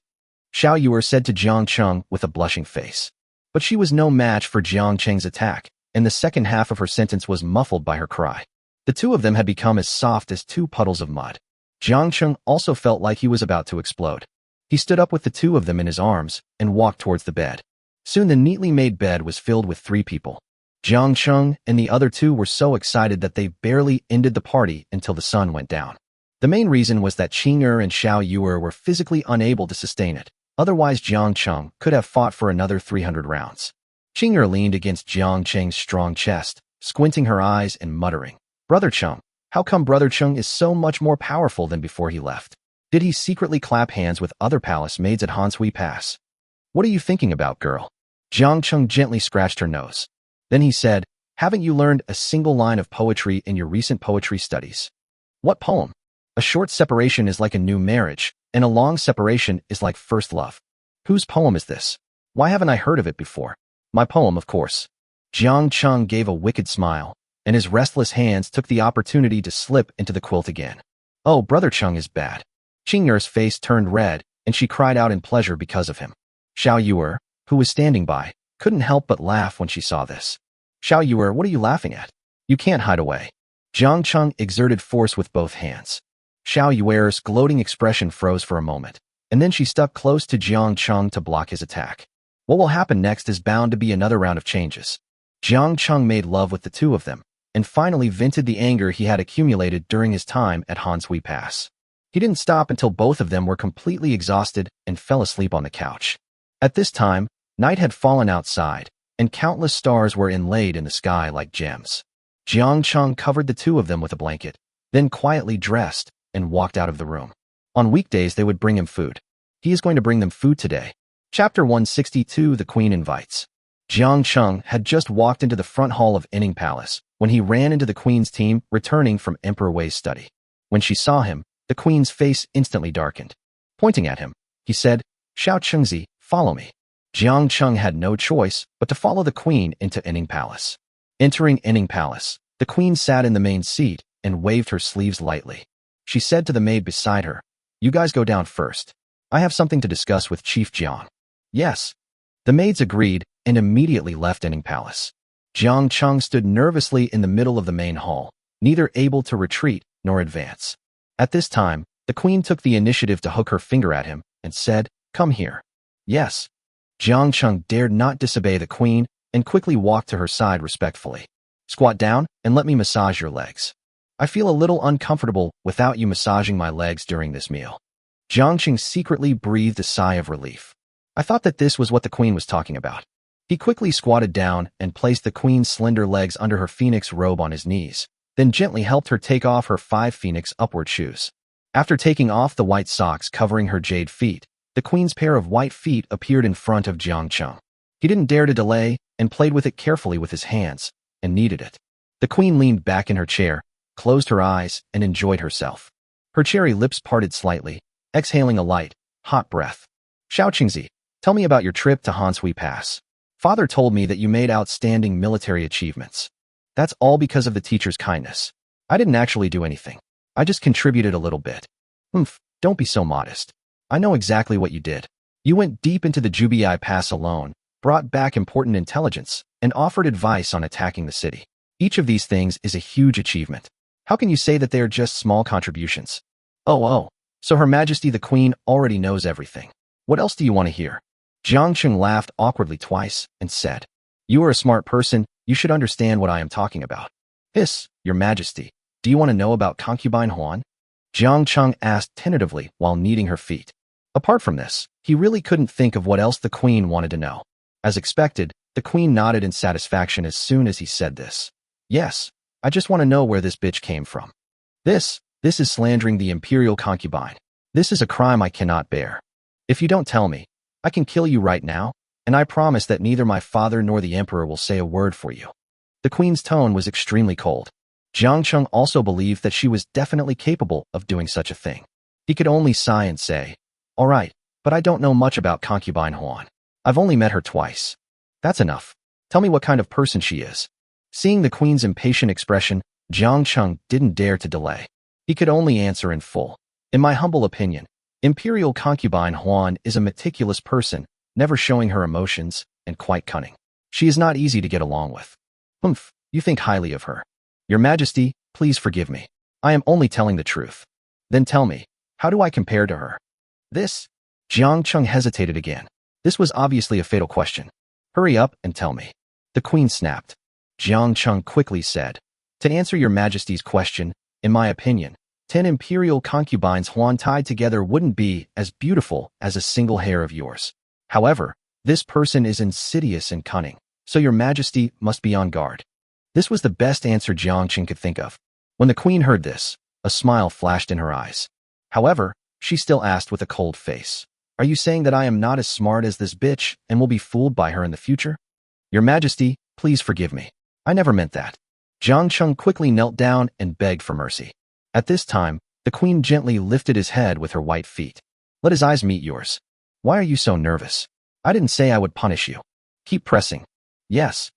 Xiao Yuer said to Jiang Cheng with a blushing face. But she was no match for Jiang Cheng's attack, and the second half of her sentence was muffled by her cry. The two of them had become as soft as two puddles of mud. Jiang Cheng also felt like he was about to explode. He stood up with the two of them in his arms and walked towards the bed. Soon the neatly made bed was filled with 3 people. Jiang Cheng and the other 2 were so excited that they barely ended the party until the sun went down. The main reason was that Qing'er and Xiao Yuer were physically unable to sustain it. Otherwise, Jiang Cheng could have fought for another 300 rounds. Qing'er leaned against Jiang Cheng's strong chest, squinting her eyes and muttering, "Brother Cheng, how come Brother Cheng is so much more powerful than before he left? Did he secretly clap hands with other palace maids at Hanshui Pass? What are you thinking about, girl?" Jiang Cheng gently scratched her nose. Then he said, "Haven't you learned a single line of poetry in your recent poetry studies?" "What poem?" "A short separation is like a new marriage, and a long separation is like first love." "Whose poem is this? Why haven't I heard of it before?" "My poem, of course." Jiang Cheng gave a wicked smile, and his restless hands took the opportunity to slip into the quilt again. "Oh, Brother Cheng is bad." Qing'er's face turned red, and she cried out in pleasure because of him. Xiao Yuer, who was standing by, couldn't help but laugh when she saw this. "Xiao Yuer, what are you laughing at? You can't hide away." Jiang Cheng exerted force with both hands. Xiao Yuer's gloating expression froze for a moment, and then she stuck close to Jiang Cheng to block his attack. What will happen next is bound to be another round of changes. Jiang Cheng made love with the two of them, and finally vented the anger he had accumulated during his time at Hanshui Pass. He didn't stop until both of them were completely exhausted and fell asleep on the couch. At this time, night had fallen outside, and countless stars were inlaid in the sky like gems. Jiang Cheng covered the two of them with a blanket, then quietly dressed and walked out of the room. On weekdays, they would bring him food. He is going to bring them food today. Chapter 162, The Queen Invites. Jiang Cheng had just walked into the front hall of Inning Palace when he ran into the Queen's team returning from Emperor Wei's study. When she saw him, the Queen's face instantly darkened. Pointing at him, he said, "Xiao Chengzi, follow me." Jiang Cheng had no choice but to follow the Queen into Inning Palace. Entering Inning Palace, the Queen sat in the main seat and waved her sleeves lightly. She said to the maid beside her, "You guys go down first. I have something to discuss with Chief Jiang." "Yes." The maids agreed and immediately left Inning Palace. Jiang Cheng stood nervously in the middle of the main hall, neither able to retreat nor advance. At this time, the Queen took the initiative to hook her finger at him and said, "Come here." "Yes." Jiang Cheng dared not disobey the Queen and quickly walked to her side respectfully. "Squat down and let me massage your legs." I feel a little uncomfortable without you massaging my legs during this meal. Jiangqing secretly breathed a sigh of relief. I thought that this was what the queen was talking about. He quickly squatted down and placed the queen's slender legs under her phoenix robe on his knees, then gently helped her take off her 5 phoenix upward shoes. After taking off the white socks covering her jade feet, the queen's pair of white feet appeared in front of Jiangqing. He didn't dare to delay and played with it carefully with his hands, and kneaded it. The queen leaned back in her chair, closed her eyes, and enjoyed herself. Her cherry lips parted slightly, exhaling a light, hot breath. Xiaoqingzi, tell me about your trip to Hanshui Pass. Father told me that you made outstanding military achievements. That's all because of the teacher's kindness. I didn't actually do anything. I just contributed a little bit. Don't be so modest. I know exactly what you did. You went deep into the Jubii Pass alone, brought back important intelligence, and offered advice on attacking the city. Each of these things is a huge achievement. How can you say that they are just small contributions? Oh, so Her Majesty the Queen already knows everything. What else do you want to hear? Jiangqing laughed awkwardly twice and said, You are a smart person, you should understand what I am talking about. Your Majesty, do you want to know about concubine Huan? Jiangqing asked tentatively while kneading her feet. Apart from this, he really couldn't think of what else the queen wanted to know. As expected, the queen nodded in satisfaction as soon as he said this. Yes, I just want to know where this bitch came from. This is slandering the imperial concubine. This is a crime I cannot bear. If you don't tell me, I can kill you right now, and I promise that neither my father nor the emperor will say a word for you. The queen's tone was extremely cold. Jiangqing also believed that she was definitely capable of doing such a thing. He could only sigh and say, All right, but I don't know much about concubine Huan. I've only met her twice. That's enough. Tell me what kind of person she is. Seeing the queen's impatient expression, Jiangqing didn't dare to delay. He could only answer in full. In my humble opinion, imperial concubine Huan is a meticulous person, never showing her emotions, and quite cunning. She is not easy to get along with. You think highly of her. Your Majesty, please forgive me. I am only telling the truth. Then tell me, how do I compare to her? Jiangqing hesitated again. This was obviously a fatal question. Hurry up and tell me. The queen snapped. Jiangqing quickly said, To answer your Majesty's question, in my opinion, 10 imperial concubines Huan tied together wouldn't be as beautiful as a single hair of yours. However, this person is insidious and cunning, so your Majesty must be on guard. This was the best answer Jiangqing could think of. When the queen heard this, a smile flashed in her eyes. However, she still asked with a cold face, Are you saying that I am not as smart as this bitch and will be fooled by her in the future? Your Majesty, please forgive me. I never meant that. Jiangqing quickly knelt down and begged for mercy. At this time, the queen gently lifted his head with her white feet. Let his eyes meet yours. Why are you so nervous? I didn't say I would punish you. Keep pressing. Yes.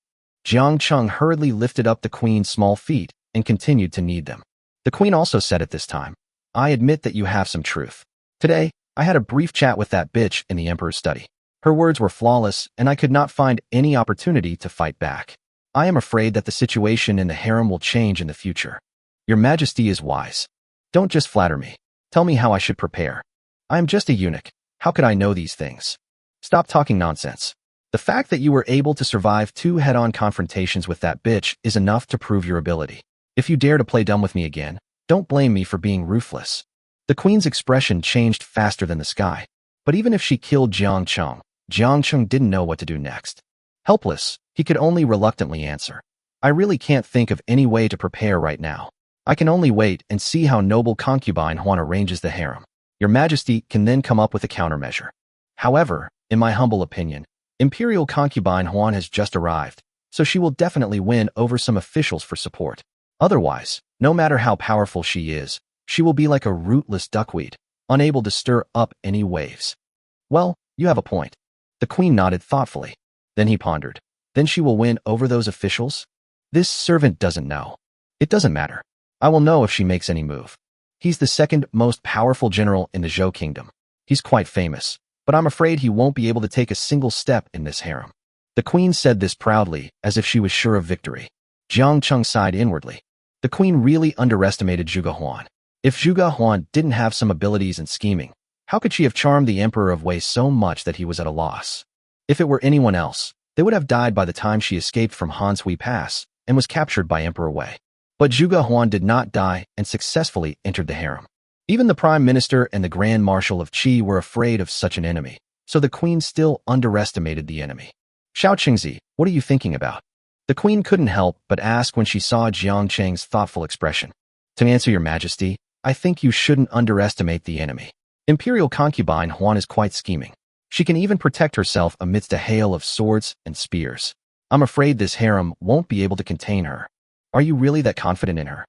Jiangqing hurriedly lifted up the queen's small feet and continued to knead them. The queen also said at this time, I admit that you have some truth. Today, I had a brief chat with that bitch in the emperor's study. Her words were flawless, and I could not find any opportunity to fight back. I am afraid that the situation in the harem will change in the future. Your Majesty is wise. Don't just flatter me. Tell me how I should prepare. I am just a eunuch. How could I know these things? Stop talking nonsense. The fact that you were able to survive 2 head-on confrontations with that bitch is enough to prove your ability. If you dare to play dumb with me again, don't blame me for being ruthless. The queen's expression changed faster than the sky. But even if she killed Jiangqing didn't know what to do next. Helpless, he could only reluctantly answer. I really can't think of any way to prepare right now. I can only wait and see how noble concubine Huan arranges the harem. Your Majesty can then come up with a countermeasure. However, in my humble opinion, imperial concubine Huan has just arrived, so she will definitely win over some officials for support. Otherwise, no matter how powerful she is, she will be like a rootless duckweed, unable to stir up any waves. Well, you have a point. The queen nodded thoughtfully. Then he pondered. Then she will win over those officials? This servant doesn't know. It doesn't matter. I will know if she makes any move. He's the second most powerful general in the Zhou kingdom. He's quite famous, but I'm afraid he won't be able to take a single step in this harem. The queen said this proudly, as if she was sure of victory. Jiangqing sighed inwardly. The queen really underestimated Zhuge Huan. If Zhuge Huan didn't have some abilities in scheming, how could she have charmed the Emperor of Wei so much that he was at a loss? If it were anyone else, they would have died by the time she escaped from Hanshui Pass and was captured by Emperor Wei. But Zhuge Huan did not die and successfully entered the harem. Even the Prime Minister and the Grand Marshal of Qi were afraid of such an enemy, so the queen still underestimated the enemy. Xiao Qingzi, what are you thinking about? The queen couldn't help but ask when she saw Jiang Cheng's thoughtful expression. To answer your majesty, I think you shouldn't underestimate the enemy. Imperial concubine Huan is quite scheming. She can even protect herself amidst a hail of swords and spears. I'm afraid this harem won't be able to contain her. Are you really that confident in her?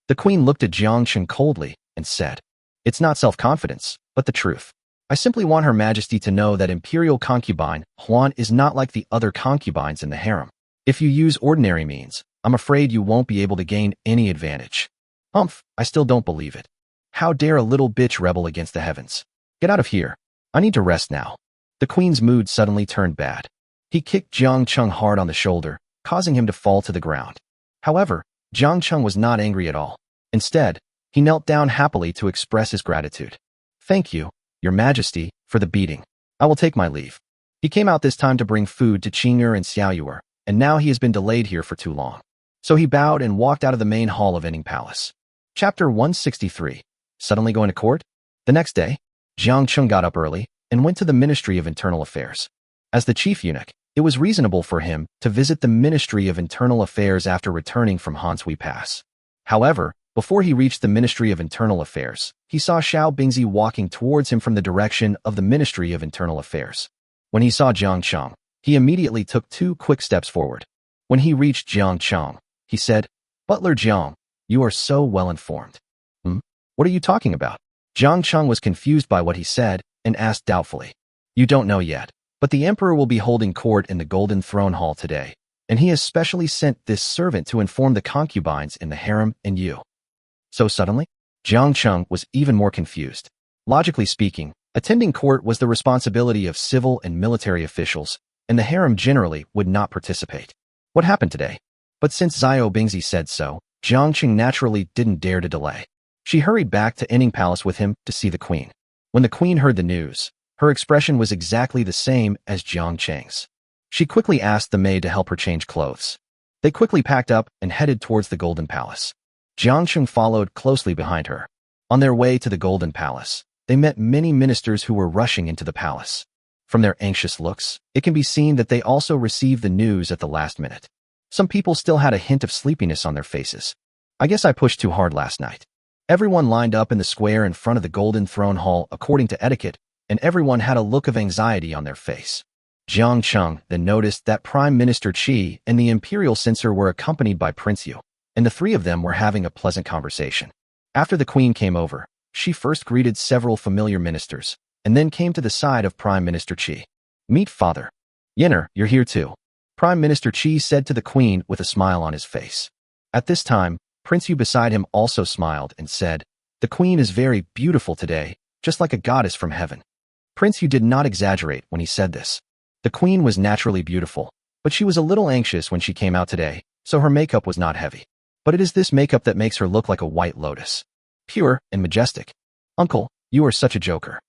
The queen looked at Jiang Cheng coldly and said, It's not self-confidence, but the truth. I simply want Her Majesty to know that Imperial concubine Huan is not like the other concubines in the harem. If you use ordinary means, I'm afraid you won't be able to gain any advantage. Humph, I still don't believe it. How dare a little bitch rebel against the heavens? Get out of here. I need to rest now. The queen's mood suddenly turned bad. He kicked Jiang Cheng hard on the shoulder, causing him to fall to the ground. However, Jiang Cheng was not angry at all. Instead, he knelt down happily to express his gratitude. Thank you, Your Majesty, for the beating. I will take my leave. He came out this time to bring food to Qing'er and Xiaoyuer, and now he has been delayed here for too long. So he bowed and walked out of the main hall of Enning Palace. Chapter 163. Suddenly going to court? The next day, Jiang Cheng got up early and went to the Ministry of Internal Affairs. As the chief eunuch, it was reasonable for him to visit the Ministry of Internal Affairs after returning from Hanshui Pass. However, before he reached the Ministry of Internal Affairs, he saw Xiao Bingzi walking towards him from the direction of the Ministry of Internal Affairs. When he saw Jiang Cheng, he immediately took 2 quick steps forward. When he reached Jiang Cheng, he said, Butler Jiang, you are so well informed. What are you talking about? Jiang Cheng was confused by what he said and asked doubtfully. You don't know yet, but the emperor will be holding court in the Golden Throne Hall today, and he has specially sent this servant to inform the concubines in the harem and you. So suddenly, Jiang Cheng was even more confused. Logically speaking, attending court was the responsibility of civil and military officials, and the harem generally would not participate. What happened today? But since Xiao Bingzi said so, Jiang Cheng naturally didn't dare to delay. She hurried back to Enning Palace with him to see the queen. When the queen heard the news, her expression was exactly the same as Jiang Cheng's. She quickly asked the maid to help her change clothes. They quickly packed up and headed towards the Golden Palace. Jiang Cheng followed closely behind her. On their way to the Golden Palace, they met many ministers who were rushing into the palace. From their anxious looks, it can be seen that they also received the news at the last minute. Some people still had a hint of sleepiness on their faces. I guess I pushed too hard last night. Everyone lined up in the square in front of the Golden Throne Hall according to etiquette, and everyone had a look of anxiety on their face. Jiang Cheng then noticed that Prime Minister Qi and the Imperial Censor were accompanied by Prince Yu, and the 3 of them were having a pleasant conversation. After the queen came over, she first greeted several familiar ministers, and then came to the side of Prime Minister Qi. Meet father. Yenner, you're here too. Prime Minister Qi said to the queen with a smile on his face. At this time, Prince Yu beside him also smiled and said, The queen is very beautiful today, just like a goddess from heaven. Prince Yu did not exaggerate when he said this. The queen was naturally beautiful, but she was a little anxious when she came out today, so her makeup was not heavy. But it is this makeup that makes her look like a white lotus. Pure and majestic. Uncle, you are such a joker.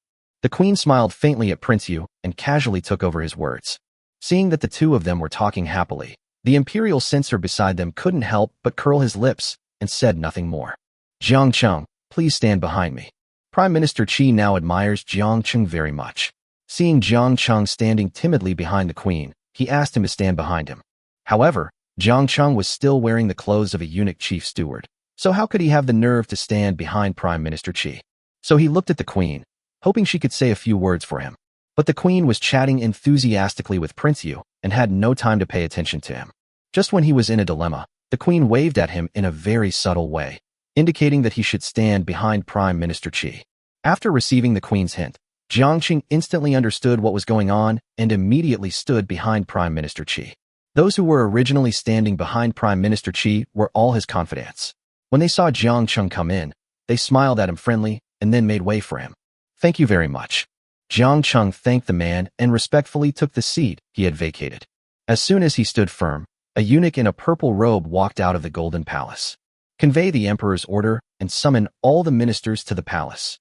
The queen smiled faintly at Prince Yu and casually took over his words. Seeing that the 2 of them were talking happily, the Imperial Censor beside them couldn't help but curl his lips and said nothing more. Jiang Cheng, please stand behind me. Prime Minister Qi now admires Jiang Cheng very much. Seeing Jiang Cheng standing timidly behind the queen, he asked him to stand behind him. However, Jiang Cheng was still wearing the clothes of a eunuch chief steward, so how could he have the nerve to stand behind Prime Minister Qi? So he looked at the queen, hoping she could say a few words for him. But the queen was chatting enthusiastically with Prince Yu and had no time to pay attention to him. Just when he was in a dilemma, the queen waved at him in a very subtle way, indicating that he should stand behind Prime Minister Qi. After receiving the queen's hint, Jiang Cheng instantly understood what was going on and immediately stood behind Prime Minister Qi. Those who were originally standing behind Prime Minister Qi were all his confidants. When they saw Jiang Cheng come in, they smiled at him friendly and then made way for him. Thank you very much. Jiang Cheng thanked the man and respectfully took the seat he had vacated. As soon as he stood firm, a eunuch in a purple robe walked out of the Golden Palace. Convey the emperor's order and summon all the ministers to the palace.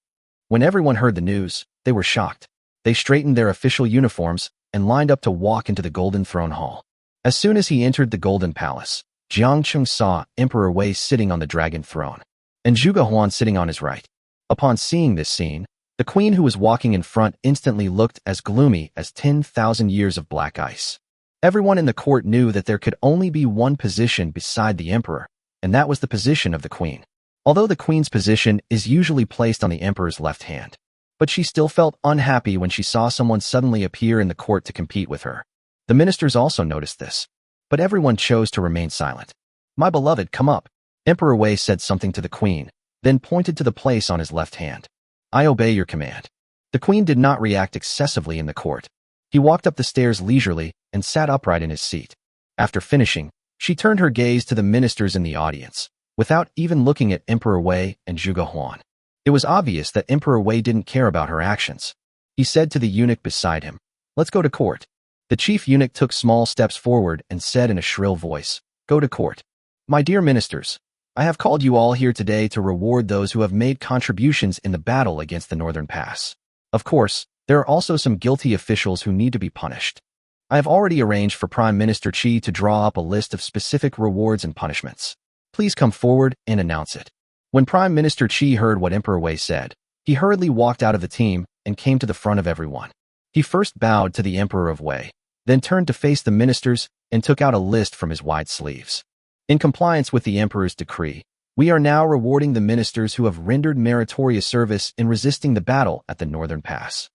When everyone heard the news, they were shocked. They straightened their official uniforms and lined up to walk into the Golden Throne Hall. As soon as he entered the Golden Palace, Jiang Cheng saw Emperor Wei sitting on the dragon throne, and Zhuge Huan sitting on his right. Upon seeing this scene, the queen who was walking in front instantly looked as gloomy as 10,000 years of black ice. Everyone in the court knew that there could only be one position beside the emperor, and that was the position of the queen. Although the queen's position is usually placed on the emperor's left hand. But she still felt unhappy when she saw someone suddenly appear in the court to compete with her. The ministers also noticed this, but everyone chose to remain silent. "My beloved, come up." Emperor Wei said something to the queen, then pointed to the place on his left hand. "I obey your command." The queen did not react excessively in the court. He walked up the stairs leisurely and sat upright in his seat. After finishing, she turned her gaze to the ministers in the audience, without even looking at Emperor Wei and Zhuge Huan. It was obvious that Emperor Wei didn't care about her actions. He said to the eunuch beside him, "Let's go to court." The chief eunuch took small steps forward and said in a shrill voice, "Go to court." "My dear ministers, I have called you all here today to reward those who have made contributions in the battle against the Northern Pass. Of course, there are also some guilty officials who need to be punished. I have already arranged for Prime Minister Qi to draw up a list of specific rewards and punishments. Please come forward and announce it." When Prime Minister Qi heard what Emperor Wei said, he hurriedly walked out of the team and came to the front of everyone. He first bowed to the Emperor of Wei, then turned to face the ministers and took out a list from his wide sleeves. "In compliance with the Emperor's decree, we are now rewarding the ministers who have rendered meritorious service in resisting the battle at the Northern Pass.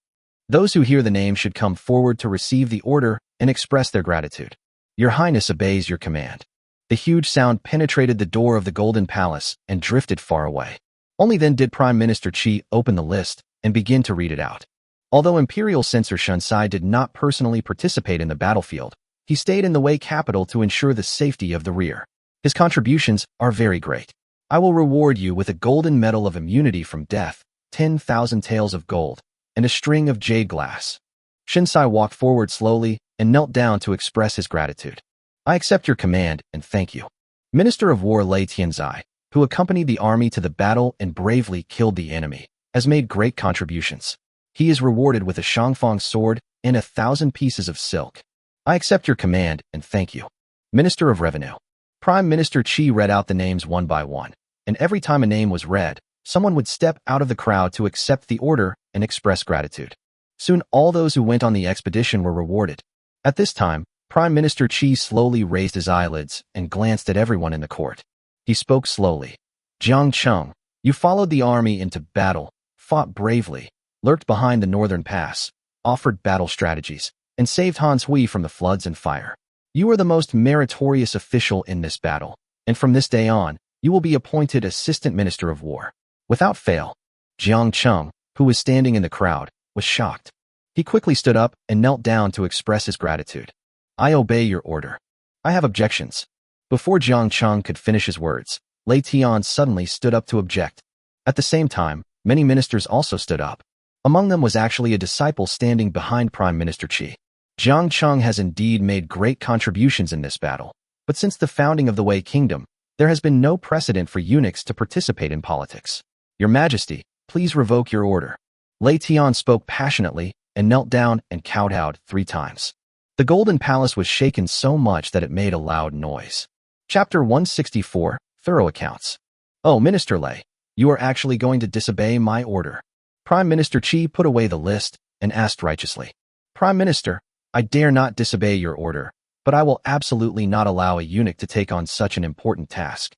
Those who hear the name should come forward to receive the order and express their gratitude. Your Highness obeys your command." The huge sound penetrated the door of the Golden Palace and drifted far away. Only then did Prime Minister Qi open the list and begin to read it out. Although Imperial Censor Shunsai did not personally participate in the battlefield, he stayed in the Wei capital to ensure the safety of the rear. His contributions are very great. I will reward you with a golden medal of immunity from death, 10,000 taels of gold, and a string of jade glass. Shinsai walked forward slowly and knelt down to express his gratitude. "I accept your command and thank you." Minister of War Lei Tianzai, who accompanied the army to the battle and bravely killed the enemy, has made great contributions. He is rewarded with a Shangfang sword and 1,000 pieces of silk. "I accept your command and thank you." Minister of Revenue. Prime Minister Qi read out the names one by one, and every time a name was read, someone would step out of the crowd to accept the order and express gratitude. Soon all those who went on the expedition were rewarded. At this time, Prime Minister Qi slowly raised his eyelids and glanced at everyone in the court. He spoke slowly. "Jiang Cheng, you followed the army into battle, fought bravely, lurked behind the Northern Pass, offered battle strategies, and saved Han Sui from the floods and fire. You are the most meritorious official in this battle, and from this day on, you will be appointed Assistant Minister of War. Without fail." Jiang Cheng, who was standing in the crowd, was shocked. He quickly stood up and knelt down to express his gratitude. "I obey your order. I have objections." Before Jiang Cheng could finish his words, Lei Tian suddenly stood up to object. At the same time, many ministers also stood up. Among them was actually a disciple standing behind Prime Minister Qi. Jiang Cheng has indeed made great contributions in this battle, but since the founding of the Wei Kingdom, there has been no precedent for eunuchs to participate in politics. Your Majesty, please revoke your order. Lei Tian spoke passionately and knelt down and kowtowed 3 times. The Golden Palace was shaken so much that it made a loud noise. Chapter 164, Thorough Accounts. "Oh, Minister Lei, you are actually going to disobey my order." Prime Minister Qi put away the list and asked righteously, "Prime Minister, I dare not disobey your order, but I will absolutely not allow a eunuch to take on such an important task."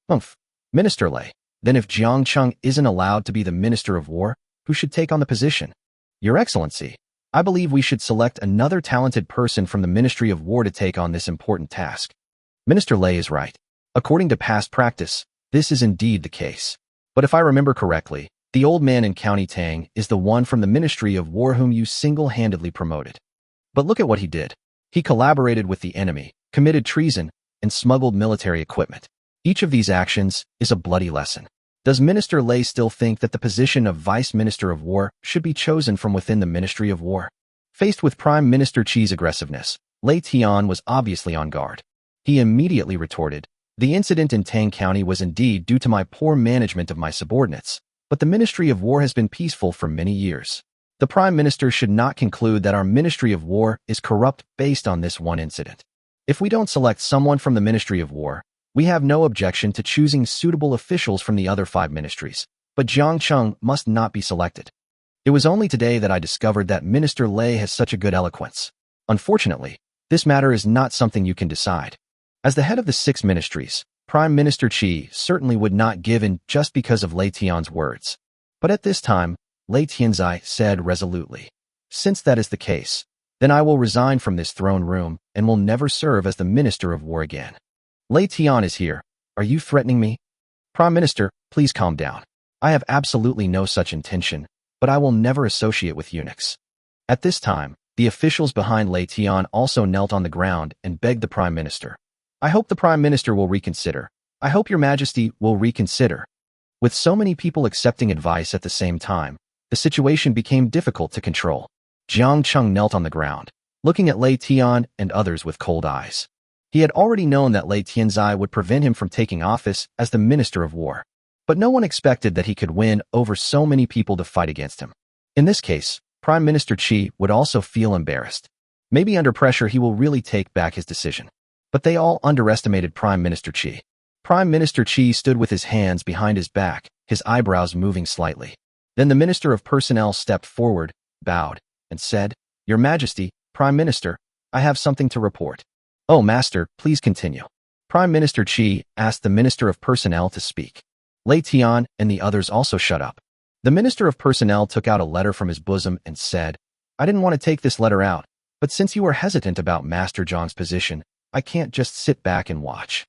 "Humph, Minister Lei, then if Jiang Cheng isn't allowed to be the Minister of War, who should take on the position?" "Your Excellency, I believe we should select another talented person from the Ministry of War to take on this important task." Minister Lei is right. According to past practice, this is indeed the case. But if I remember correctly, the old man in County Tang is the one from the Ministry of War whom you single-handedly promoted. But look at what he did. He collaborated with the enemy, committed treason, and smuggled military equipment. Each of these actions is a bloody lesson. Does Minister Lei still think that the position of Vice Minister of War should be chosen from within the Ministry of War? Faced with Prime Minister Qi's aggressiveness, Lei Tian was obviously on guard. He immediately retorted, "The incident in Tang County was indeed due to my poor management of my subordinates, but the Ministry of War has been peaceful for many years. The Prime Minister should not conclude that our Ministry of War is corrupt based on this one incident. If we don't select someone from the Ministry of War, We have no objection to choosing suitable officials from the other 5 ministries, but Jiang Cheng must not be selected. It was only today that I discovered that Minister Lei has such a good eloquence. Unfortunately, this matter is not something you can decide. As the head of the 6 ministries, Prime Minister Qi certainly would not give in just because of Lei Tian's words. But at this time, Lei Tianzai said resolutely, "Since that is the case, then I will resign from this throne room and will never serve as the Minister of War again." Lei Tian is here. Are you threatening me? Prime Minister, please calm down. I have absolutely no such intention, but I will never associate with eunuchs. At this time, the officials behind Lei Tian also knelt on the ground and begged the Prime Minister. I hope the Prime Minister will reconsider. I hope Your Majesty will reconsider. With so many people accepting advice at the same time, the situation became difficult to control. Jiang Cheng knelt on the ground, looking at Lei Tian and others with cold eyes. He had already known that Lei Tianzai would prevent him from taking office as the Minister of War. But no one expected that he could win over so many people to fight against him. In this case, Prime Minister Qi would also feel embarrassed. Maybe under pressure he will really take back his decision. But they all underestimated Prime Minister Qi. Prime Minister Qi stood with his hands behind his back, his eyebrows moving slightly. Then the Minister of Personnel stepped forward, bowed, and said, "Your Majesty, Prime Minister, I have something to report." "Oh, Master, please continue." Prime Minister Qi asked the Minister of Personnel to speak. Lei Tian and the others also shut up. The Minister of Personnel took out a letter from his bosom and said, "I didn't want to take this letter out, but since you are hesitant about Master Zhang's position, I can't just sit back and watch.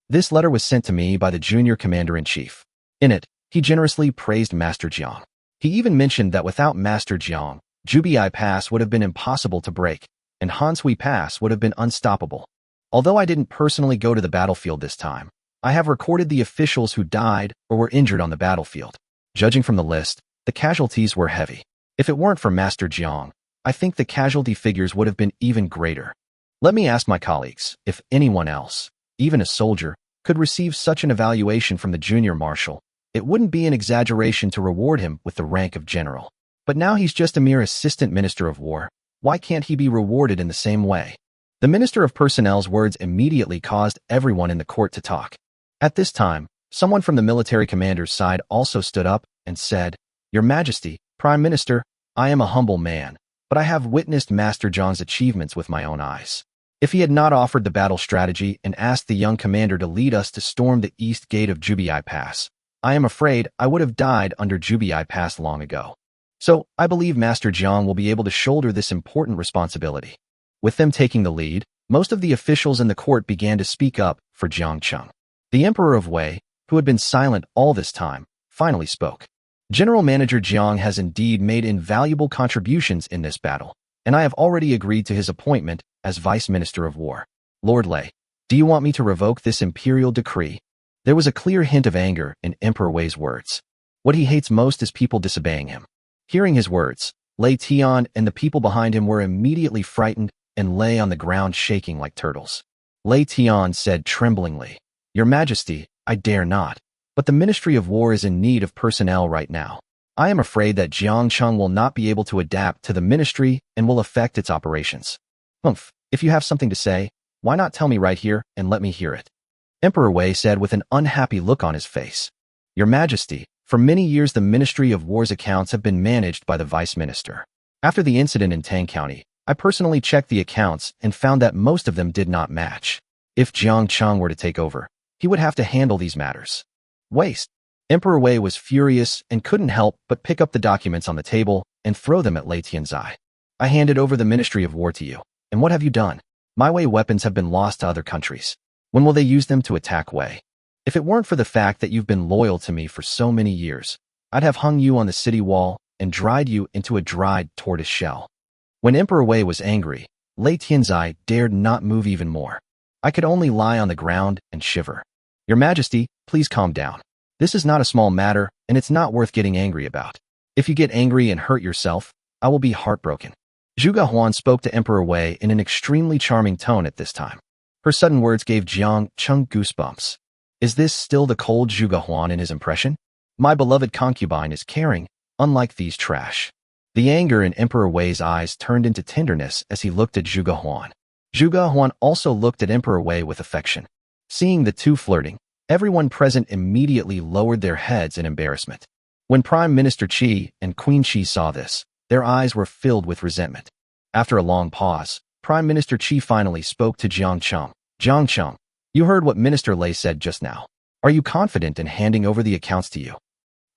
This letter was sent to me by the junior commander-in-chief. In it, he generously praised Master Jiang. He even mentioned that without Master Jiang, Zhubiai Pass would have been impossible to break, and Hanshui Pass would have been unstoppable. Although I didn't personally go to the battlefield this time, I have recorded the officials who died or were injured on the battlefield. Judging from the list, the casualties were heavy. If it weren't for Master Jiang, I think the casualty figures would have been even greater. Let me ask my colleagues if anyone else, even a soldier, could receive such an evaluation from the junior marshal. It wouldn't be an exaggeration to reward him with the rank of general. But now he's just a mere assistant minister of war. Why can't he be rewarded in the same way? The Minister of Personnel's words immediately caused everyone in the court to talk. At this time, someone from the military commander's side also stood up and said, "Your Majesty, Prime Minister, I am a humble man, but I have witnessed Master Zhang's achievements with my own eyes. If he had not offered the battle strategy and asked the young commander to lead us to storm the east gate of Zhubiai Pass, I am afraid I would have died under Zhubiai Pass long ago. So, I believe Master Jiang will be able to shoulder this important responsibility." With them taking the lead, most of the officials in the court began to speak up for Jiang Cheng. The Emperor of Wei, who had been silent all this time, finally spoke. "General Manager Jiang has indeed made invaluable contributions in this battle, and I have already agreed to his appointment as Vice Minister of War. Lord Lei, do you want me to revoke this imperial decree?" There was a clear hint of anger in Emperor Wei's words. What he hates most is people disobeying him. Hearing his words, Lei Tian and the people behind him were immediately frightened and lay on the ground shaking like turtles. Lei Tian said tremblingly, "Your Majesty, I dare not, but the Ministry of War is in need of personnel right now. I am afraid that Jiang Cheng will not be able to adapt to the ministry and will affect its operations." "Humph, if you have something to say, why not tell me right here and let me hear it?" Emperor Wei said with an unhappy look on his face. "Your Majesty, for many years the Ministry of War's accounts have been managed by the Vice Minister. After the incident in Tang County, I personally checked the accounts and found that most of them did not match. If Jiang Cheng were to take over, he would have to handle these matters. Waste." Emperor Wei was furious and couldn't help but pick up the documents on the table and throw them at Lei Tianzai. "I handed over the Ministry of War to you, and what have you done? My Wei weapons have been lost to other countries. When will they use them to attack Wei? If it weren't for the fact that you've been loyal to me for so many years, I'd have hung you on the city wall and dried you into a dried tortoise shell." When Emperor Wei was angry, Lei Tianzai dared not move even more. "I could only lie on the ground and shiver." "Your Majesty, please calm down. This is not a small matter, and it's not worth getting angry about. If you get angry and hurt yourself, I will be heartbroken." Zhuge Huan spoke to Emperor Wei in an extremely charming tone at this time. Her sudden words gave Jiang Cheng goosebumps. Is this still the cold Zhuge Huan in his impression? My beloved concubine is caring, unlike these trash. The anger in Emperor Wei's eyes turned into tenderness as he looked at Zhuge Huan. Zhuge Huan also looked at Emperor Wei with affection. Seeing the two flirting, everyone present immediately lowered their heads in embarrassment. When Prime Minister Qi and Queen Qi saw this, their eyes were filled with resentment. After a long pause, Prime Minister Qi finally spoke to Jiang Cheng. Jiang Cheng, you heard what Minister Lei said just now. Are you confident in handing over the accounts to you?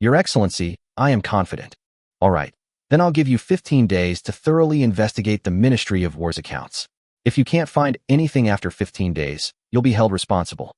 Your Excellency, I am confident. All right, then I'll give you 15 days to thoroughly investigate the Ministry of War's accounts. If you can't find anything after 15 days, you'll be held responsible.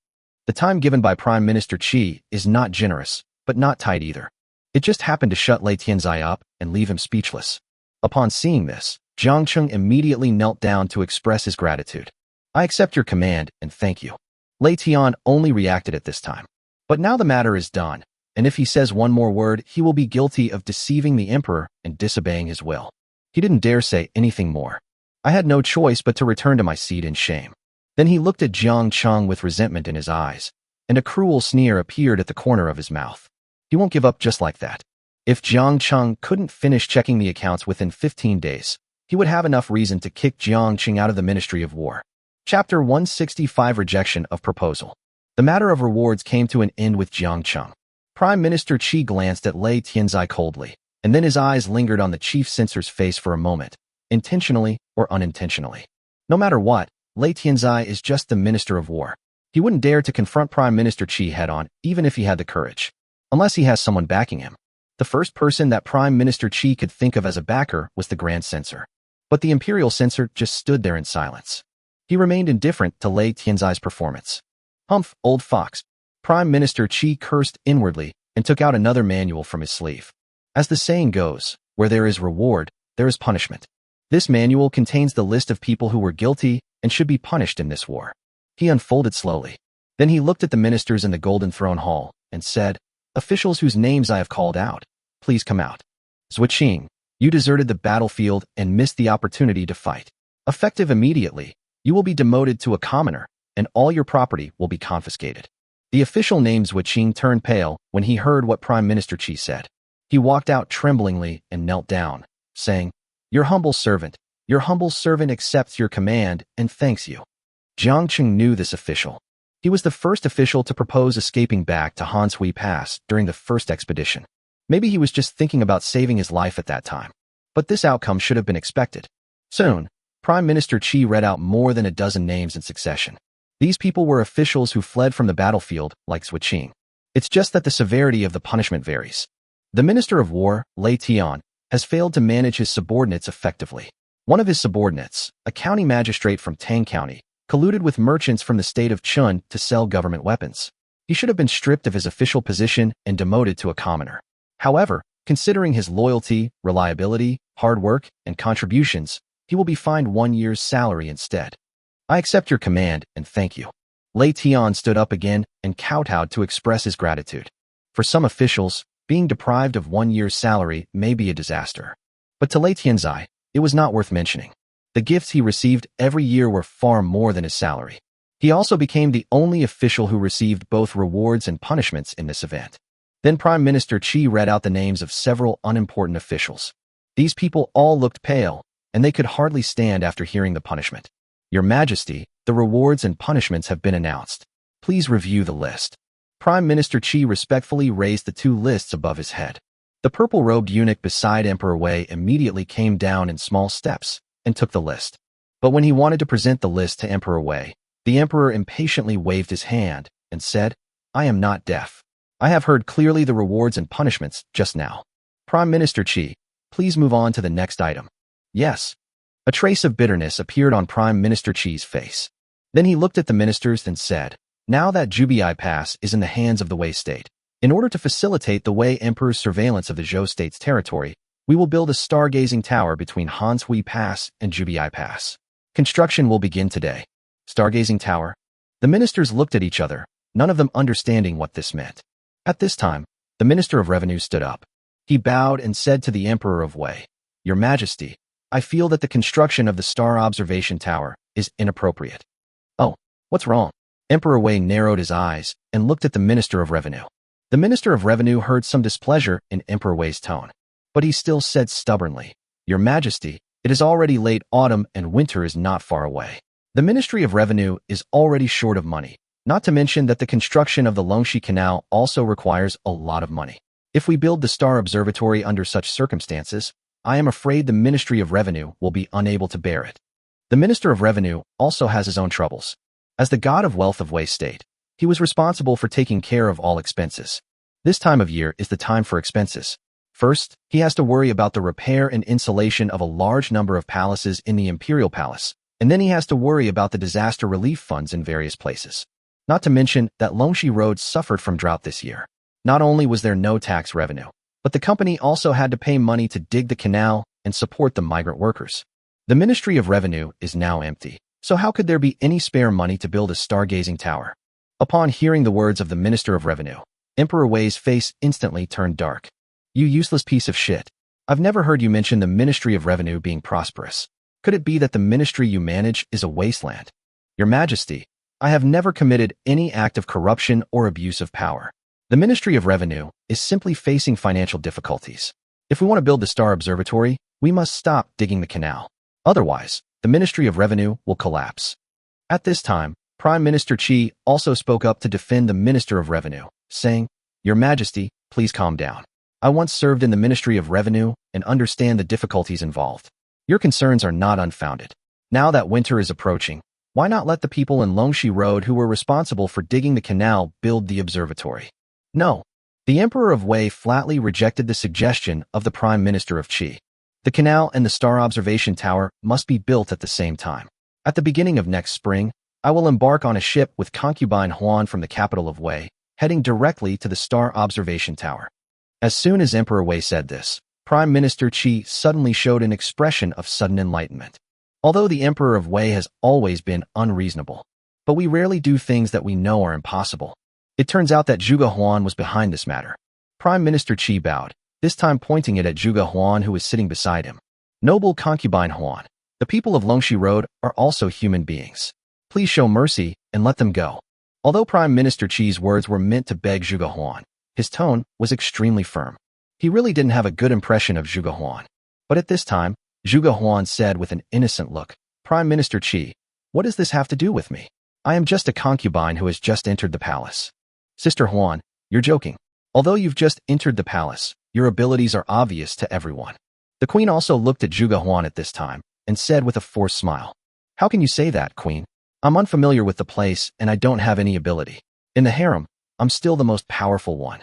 The time given by Prime Minister Qi is not generous, but not tight either. It just happened to shut Lei Tianzai up and leave him speechless. Upon seeing this, Jiang Cheng immediately knelt down to express his gratitude. I accept your command and thank you. Lei Tian only reacted at this time. But now the matter is done, and if he says one more word, he will be guilty of deceiving the emperor and disobeying his will. He didn't dare say anything more. I had no choice but to return to my seat in shame. Then he looked at Jiang Cheng with resentment in his eyes, and a cruel sneer appeared at the corner of his mouth. He won't give up just like that. If Jiang Cheng couldn't finish checking the accounts within 15 days, he would have enough reason to kick Jiang Cheng out of the Ministry of War. Chapter 165 Rejection of Proposal. The matter of rewards came to an end with Jiang Cheng. Prime Minister Qi glanced at Lei Tianzai coldly, and then his eyes lingered on the chief censor's face for a moment, intentionally or unintentionally. No matter what, Lei Tianzai is just the Minister of War. He wouldn't dare to confront Prime Minister Qi head-on, even if he had the courage. Unless he has someone backing him. The first person that Prime Minister Qi could think of as a backer was the Grand Censor. But the Imperial Censor just stood there in silence. He remained indifferent to Lei Tianzai's performance. Humph, old fox. Prime Minister Qi cursed inwardly and took out another manual from his sleeve. As the saying goes, where there is reward, there is punishment. This manual contains the list of people who were guilty and should be punished in this war. He unfolded slowly. Then he looked at the ministers in the Golden Throne Hall and said, Officials whose names I have called out, please come out. Zhuo Qing, you deserted the battlefield and missed the opportunity to fight. Effective immediately, you will be demoted to a commoner, and all your property will be confiscated. The official named Zhuo Qing turned pale when he heard what Prime Minister Qi said. He walked out tremblingly and knelt down, saying, Your humble servant accepts your command and thanks you. Jiang Cheng knew this official. He was the first official to propose escaping back to Hanshui Pass during the first expedition. Maybe he was just thinking about saving his life at that time. But this outcome should have been expected. Soon, Prime Minister Qi read out more than a dozen names in succession. These people were officials who fled from the battlefield, like Zhuo Qing. It's just that the severity of the punishment varies. The Minister of War, Lei Tian, has failed to manage his subordinates effectively. One of his subordinates, a county magistrate from Tang County, colluded with merchants from the state of Chun to sell government weapons. He should have been stripped of his official position and demoted to a commoner. However, considering his loyalty, reliability, hard work, and contributions, he will be fined 1 year's salary instead. I accept your command and thank you. Lei Tian stood up again and kowtowed to express his gratitude. For some officials, being deprived of 1 year's salary may be a disaster. But to Lei Tianzai, it was not worth mentioning. The gifts he received every year were far more than his salary. He also became the only official who received both rewards and punishments in this event. Then Prime Minister Qi read out the names of several unimportant officials. These people all looked pale, and they could hardly stand after hearing the punishment. Your Majesty, the rewards and punishments have been announced. Please review the list. Prime Minister Qi respectfully raised the two lists above his head. The purple-robed eunuch beside Emperor Wei immediately came down in small steps and took the list. But when he wanted to present the list to Emperor Wei, the emperor impatiently waved his hand and said, I am not deaf. I have heard clearly the rewards and punishments just now. Prime Minister Qi, please move on to the next item. Yes. A trace of bitterness appeared on Prime Minister Qi's face. Then he looked at the ministers and said, Now that Zhubiai Pass is in the hands of the Wei state, in order to facilitate the Wei Emperor's surveillance of the Zhou state's territory, we will build a stargazing tower between Hanshui Pass and Zhubiai Pass. Construction will begin today. Stargazing tower? The ministers looked at each other, none of them understanding what this meant. At this time, the Minister of Revenue stood up. He bowed and said to the Emperor of Wei, Your Majesty, I feel that the construction of the Star Observation Tower is inappropriate. Oh, what's wrong? Emperor Wei narrowed his eyes and looked at the Minister of Revenue. The Minister of Revenue heard some displeasure in Emperor Wei's tone, but he still said stubbornly, Your Majesty, it is already late autumn and winter is not far away. The Ministry of Revenue is already short of money, Not to mention that the construction of the Longxi Canal also requires a lot of money. If we build the Star Observatory under such circumstances, I am afraid the Ministry of Revenue will be unable to bear it. The Minister of Revenue also has his own troubles. As the god of wealth of Wei State, he was responsible for taking care of all expenses. This time of year is the time for expenses. First, he has to worry about the repair and insulation of a large number of palaces in the Imperial Palace, and then he has to worry about the disaster relief funds in various places. Not to mention that Longxi Road suffered from drought this year. Not only was there no tax revenue, but the company also had to pay money to dig the canal and support the migrant workers. The Ministry of Revenue is now empty, so how could there be any spare money to build a stargazing tower? Upon hearing the words of the Minister of Revenue, Emperor Wei's face instantly turned dark. You useless piece of shit. I've never heard you mention the Ministry of Revenue being prosperous. Could it be that the ministry you manage is a wasteland? Your Majesty, I have never committed any act of corruption or abuse of power. The Ministry of Revenue is simply facing financial difficulties. If we want to build the Star Observatory, we must stop digging the canal. Otherwise, the Ministry of Revenue will collapse. At this time, Prime Minister Qi also spoke up to defend the Minister of Revenue, saying, Your Majesty, please calm down. I once served in the Ministry of Revenue and understand the difficulties involved. Your concerns are not unfounded. Now that winter is approaching, why not let the people in Longxi Road who were responsible for digging the canal build the observatory? No. The Emperor of Wei flatly rejected the suggestion of the Prime Minister of Qi. The canal and the Star Observation Tower must be built at the same time. At the beginning of next spring, I will embark on a ship with concubine Huan from the capital of Wei, heading directly to the Star Observation Tower. As soon as Emperor Wei said this, Prime Minister Qi suddenly showed an expression of sudden enlightenment. Although the Emperor of Wei has always been unreasonable, but we rarely do things that we know are impossible. It turns out that Zhuge Huan was behind this matter. Prime Minister Qi bowed, this time pointing it at Zhuge Huan who was sitting beside him. Noble concubine Huan, the people of Longxi Road are also human beings. Please show mercy and let them go. Although Prime Minister Qi's words were meant to beg Zhuge Huan, his tone was extremely firm. He really didn't have a good impression of Zhuge Huan. But at this time, Zhuge Huan said with an innocent look, Prime Minister Qi, what does this have to do with me? I am just a concubine who has just entered the palace. Sister Huan, you're joking. Although you've just entered the palace, your abilities are obvious to everyone. The queen also looked at Zhuge Huan at this time and said with a forced smile, How can you say that, queen? I'm unfamiliar with the place and I don't have any ability. In the harem, I'm still the most powerful one.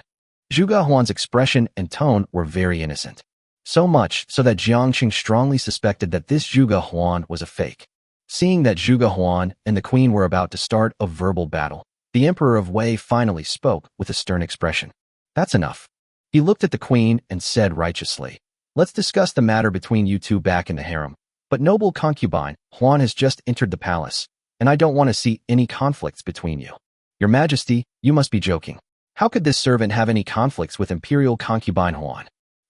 Zhuge Huan's expression and tone were very innocent. So much so that Jiang Qing strongly suspected that this Zhuge Huan was a fake. Seeing that Zhuge Huan and the queen were about to start a verbal battle, the Emperor of Wei finally spoke with a stern expression. That's enough. He looked at the queen and said righteously, Let's discuss the matter between you two back in the harem. But noble concubine, Huan has just entered the palace, and I don't want to see any conflicts between you. Your Majesty, you must be joking. How could this servant have any conflicts with imperial concubine Huan?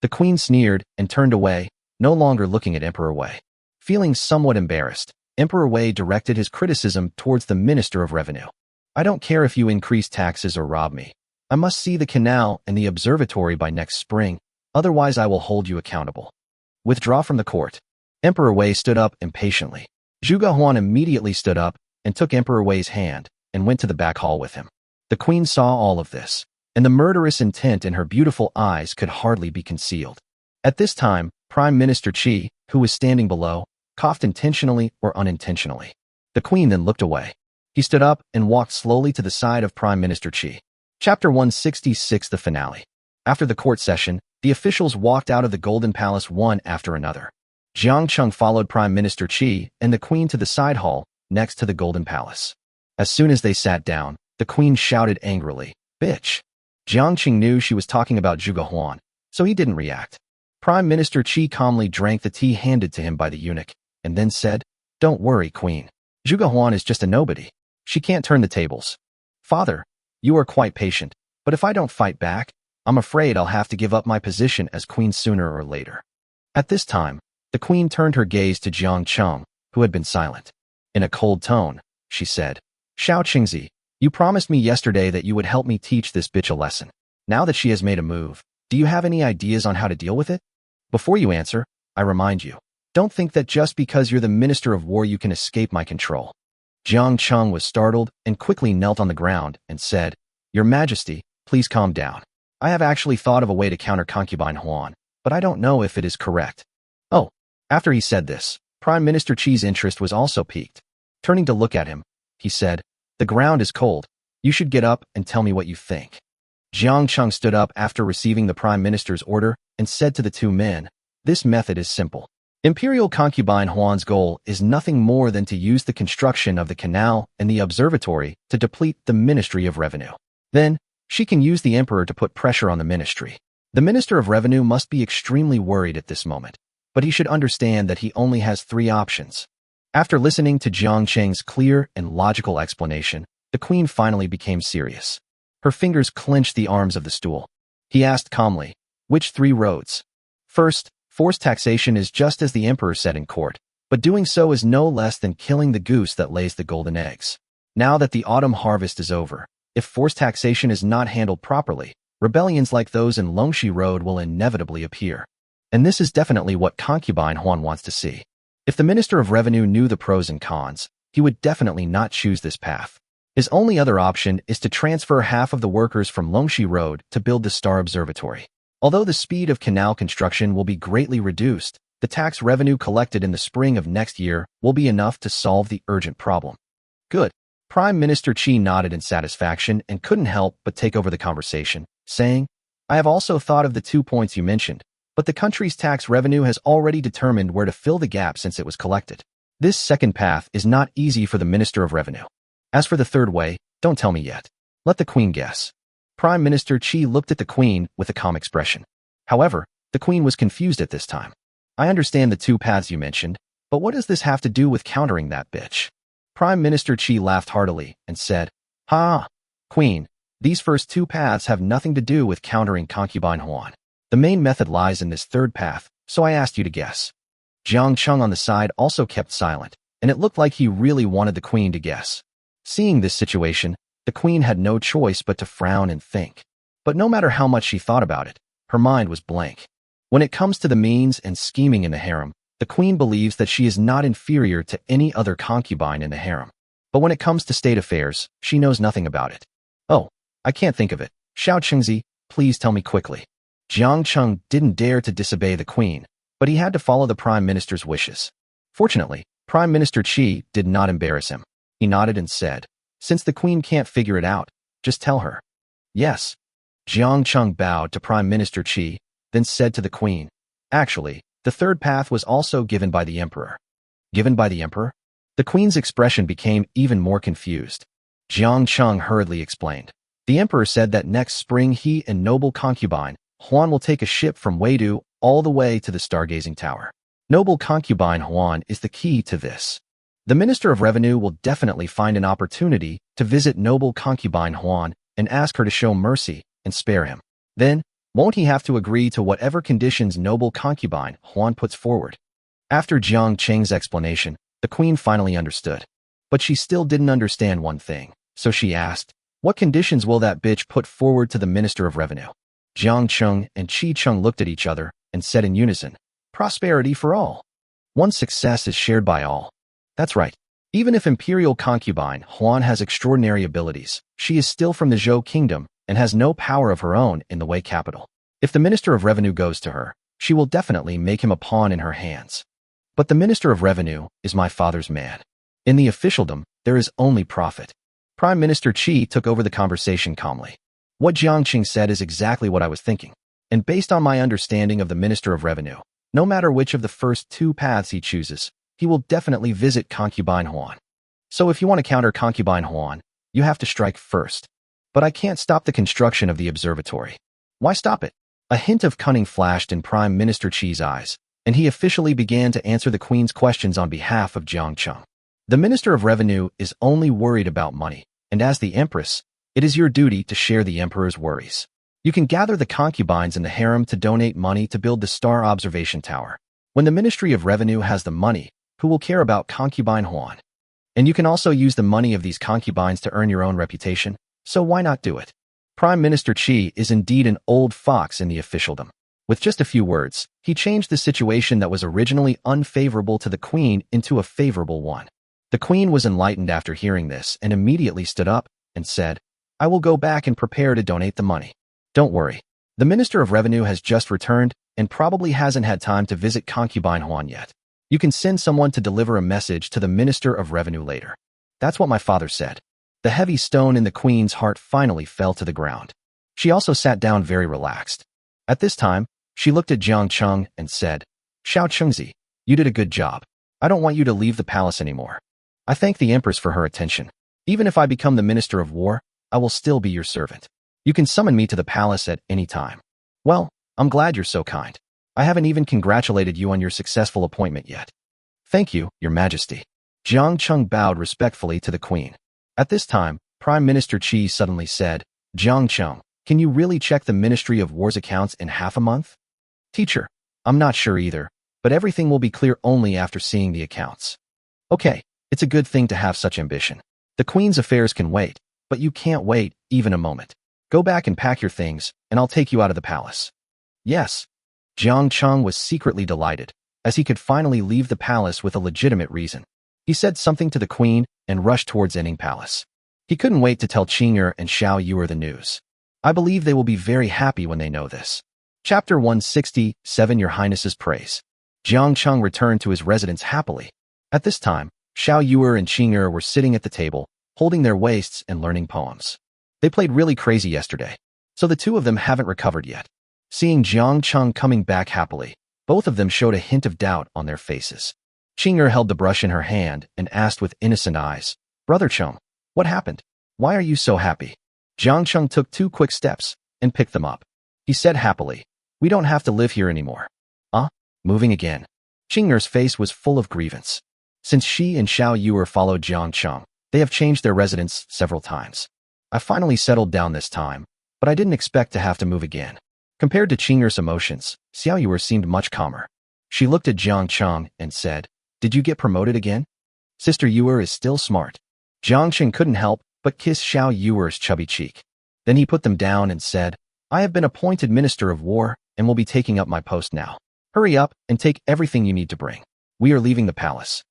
The queen sneered and turned away, no longer looking at Emperor Wei. Feeling somewhat embarrassed, Emperor Wei directed his criticism towards the Minister of Revenue. I don't care if you increase taxes or rob me. I must see the canal and the observatory by next spring, otherwise I will hold you accountable. Withdraw from the court. Emperor Wei stood up impatiently. Zhuge Huan immediately stood up and took Emperor Wei's hand and went to the back hall with him. The queen saw all of this, and the murderous intent in her beautiful eyes could hardly be concealed. At this time, Prime Minister Qi, who was standing below, coughed intentionally or unintentionally. The queen then looked away. He stood up and walked slowly to the side of Prime Minister Qi. Chapter 166, the finale. After the court session, the officials walked out of the Golden Palace one after another. Jiang Cheng followed Prime Minister Qi and the queen to the side hall next to the Golden Palace. As soon as they sat down, the queen shouted angrily, Bitch! Jiang Qing knew she was talking about Zhuge Huan, so he didn't react. Prime Minister Qi calmly drank the tea handed to him by the eunuch, and then said, Don't worry, queen. Zhuge Huan is just a nobody. She can't turn the tables. Father, you are quite patient, but if I don't fight back, I'm afraid I'll have to give up my position as queen sooner or later. At this time, the queen turned her gaze to Jiang Cheng, who had been silent. In a cold tone, she said, Xiao Qingzi, you promised me yesterday that you would help me teach this bitch a lesson. Now that she has made a move, do you have any ideas on how to deal with it? Before you answer, I remind you, don't think that just because you're the Minister of War you can escape my control. Jiang Cheng was startled and quickly knelt on the ground and said, "Your Majesty, please calm down. I have actually thought of a way to counter concubine Huan, but I don't know if it is correct." Oh, after he said this, Prime Minister Qi's interest was also piqued. Turning to look at him, he said, "The ground is cold. You should get up and tell me what you think." Jiang Cheng stood up after receiving the Prime Minister's order and said to the two men, "This method is simple. Imperial concubine Huan's goal is nothing more than to use the construction of the canal and the observatory to deplete the Ministry of Revenue. Then, she can use the Emperor to put pressure on the ministry. The Minister of Revenue must be extremely worried at this moment, but he should understand that he only has 3 options." After listening to Jiang Cheng's clear and logical explanation, the Queen finally became serious. Her fingers clenched the arms of the stool. He asked calmly, "Which 3 roads?" "First, forced taxation is just as the Emperor said in court, but doing so is no less than killing the goose that lays the golden eggs. Now that the autumn harvest is over, if forced taxation is not handled properly, rebellions like those in Longxi Road will inevitably appear. And this is definitely what concubine Huan wants to see. If the Minister of Revenue knew the pros and cons, he would definitely not choose this path. His only other option is to transfer half of the workers from Longxi Road to build the Star Observatory. Although the speed of canal construction will be greatly reduced, the tax revenue collected in the spring of next year will be enough to solve the urgent problem." "Good." Prime Minister Qi nodded in satisfaction and couldn't help but take over the conversation, saying, "I have also thought of the 2 points you mentioned, but the country's tax revenue has already determined where to fill the gap since it was collected. This second path is not easy for the Minister of Revenue. As for the third way, don't tell me yet. Let the Queen guess." Prime Minister Qi looked at the Queen with a calm expression. However, the Queen was confused at this time. "I understand the 2 paths you mentioned, but what does this have to do with countering that bitch?" Prime Minister Qi laughed heartily and said, "Ha! Queen, these first 2 paths have nothing to do with countering concubine Huan. The main method lies in this third path, so I asked you to guess." Jiang Cheng on the side also kept silent, and it looked like he really wanted the Queen to guess. Seeing this situation, the Queen had no choice but to frown and think. But no matter how much she thought about it, her mind was blank. When it comes to the means and scheming in the harem, the Queen believes that she is not inferior to any other concubine in the harem. But when it comes to state affairs, she knows nothing about it. "Oh, I can't think of it. Xiao Chengzi, please tell me quickly." Jiang Cheng didn't dare to disobey the Queen, but he had to follow the Prime Minister's wishes. Fortunately, Prime Minister Qi did not embarrass him. He nodded and said, "Since the Queen can't figure it out, just tell her." "Yes." Jiang Cheng bowed to Prime Minister Qi, then said to the Queen, "Actually, the third path was also given by the Emperor." "Given by the Emperor?" The Queen's expression became even more confused. Jiang Cheng hurriedly explained. "The Emperor said that next spring he and noble concubine Huan will take a ship from Weidu all the way to the Stargazing Tower. Noble concubine Huan is the key to this. The Minister of Revenue will definitely find an opportunity to visit noble concubine Huan and ask her to show mercy and spare him. Then, won't he have to agree to whatever conditions noble concubine Huan puts forward?" After Jiang Cheng's explanation, the Queen finally understood. But she still didn't understand one thing, so she asked, "What conditions will that bitch put forward to the Minister of Revenue?" Jiang Cheng and Qi Cheng looked at each other and said in unison, "Prosperity for all. One's success is shared by all." That's right. Even if Imperial concubine Huan has extraordinary abilities, she is still from the Zhou Kingdom and has no power of her own in the Wei capital. If the Minister of Revenue goes to her, she will definitely make him a pawn in her hands. But the Minister of Revenue is my father's man. In the officialdom, there is only profit. Prime Minister Qi took over the conversation calmly. "What Jiang Cheng said is exactly what I was thinking. And based on my understanding of the Minister of Revenue, no matter which of the first 2 paths he chooses, he will definitely visit concubine Huan. So if you want to counter concubine Huan, you have to strike first. But I can't stop the construction of the observatory." "Why stop it?" A hint of cunning flashed in Prime Minister Qi's eyes, and he officially began to answer the Queen's questions on behalf of Jiang Cheng. "The Minister of Revenue is only worried about money, and as the Empress, it is your duty to share the Emperor's worries. You can gather the concubines in the harem to donate money to build the Star Observation Tower. When the Ministry of Revenue has the money, who will care about concubine Huan? And you can also use the money of these concubines to earn your own reputation, so why not do it?" Prime Minister Qi is indeed an old fox in the officialdom. With just a few words, he changed the situation that was originally unfavorable to the Queen into a favorable one. The queen was enlightened after hearing this and immediately stood up and said, I will go back and prepare to donate the money. Don't worry. The Minister of Revenue has just returned and probably hasn't had time to visit concubine Huan yet. You can send someone to deliver a message to the Minister of Revenue later. That's what my father said. The heavy stone in the queen's heart finally fell to the ground. She also sat down very relaxed. At this time, she looked at Jiang Cheng and said, Xiao Chengzi, you did a good job. I don't want you to leave the palace anymore. I thank the Empress for her attention. Even if I become the Minister of War, I will still be your servant. You can summon me to the palace at any time. Well, I'm glad you're so kind. I haven't even congratulated you on your successful appointment yet. Thank you, Your Majesty. Jiang Cheng bowed respectfully to the queen. At this time, Prime Minister Qi suddenly said, Jiang Cheng, can you really check the Ministry of War's accounts in half a month? Teacher, I'm not sure either, but everything will be clear only after seeing the accounts. Okay, it's a good thing to have such ambition. The queen's affairs can wait, but you can't wait even a moment. Go back and pack your things, and I'll take you out of the palace. Yes. Jiang Cheng was secretly delighted, as he could finally leave the palace with a legitimate reason. He said something to the queen and rushed towards Enning Palace. He couldn't wait to tell Qing'er and Xiao Yu'er the news. I believe they will be very happy when they know this. Chapter 167 Your Highness's Praise. Jiang Cheng returned to his residence happily. At this time, Xiao Yu'er and Qing'er were sitting at the table, holding their waists and learning poems. They played really crazy yesterday, so the two of them haven't recovered yet. Seeing Jiang Cheng coming back happily, both of them showed a hint of doubt on their faces. Qing'er held the brush in her hand and asked with innocent eyes, Brother Cheng, what happened? Why are you so happy? Jiang Cheng took 2 quick steps and picked them up. He said happily, we don't have to live here anymore. Moving again. Qing'er's face was full of grievance. Since she and Xiao Yu'er followed Jiang Cheng, they have changed their residence several times. I finally settled down this time, but I didn't expect to have to move again. Compared to Qing'er's emotions, Xiao Yu'er seemed much calmer. She looked at Jiang Cheng and said, Did you get promoted again? Sister Yu'er is still smart. Jiang Cheng couldn't help but kiss Xiao Yu'er's chubby cheek. Then he put them down and said, I have been appointed Minister of War and will be taking up my post now. Hurry up and take everything you need to bring. We are leaving the palace.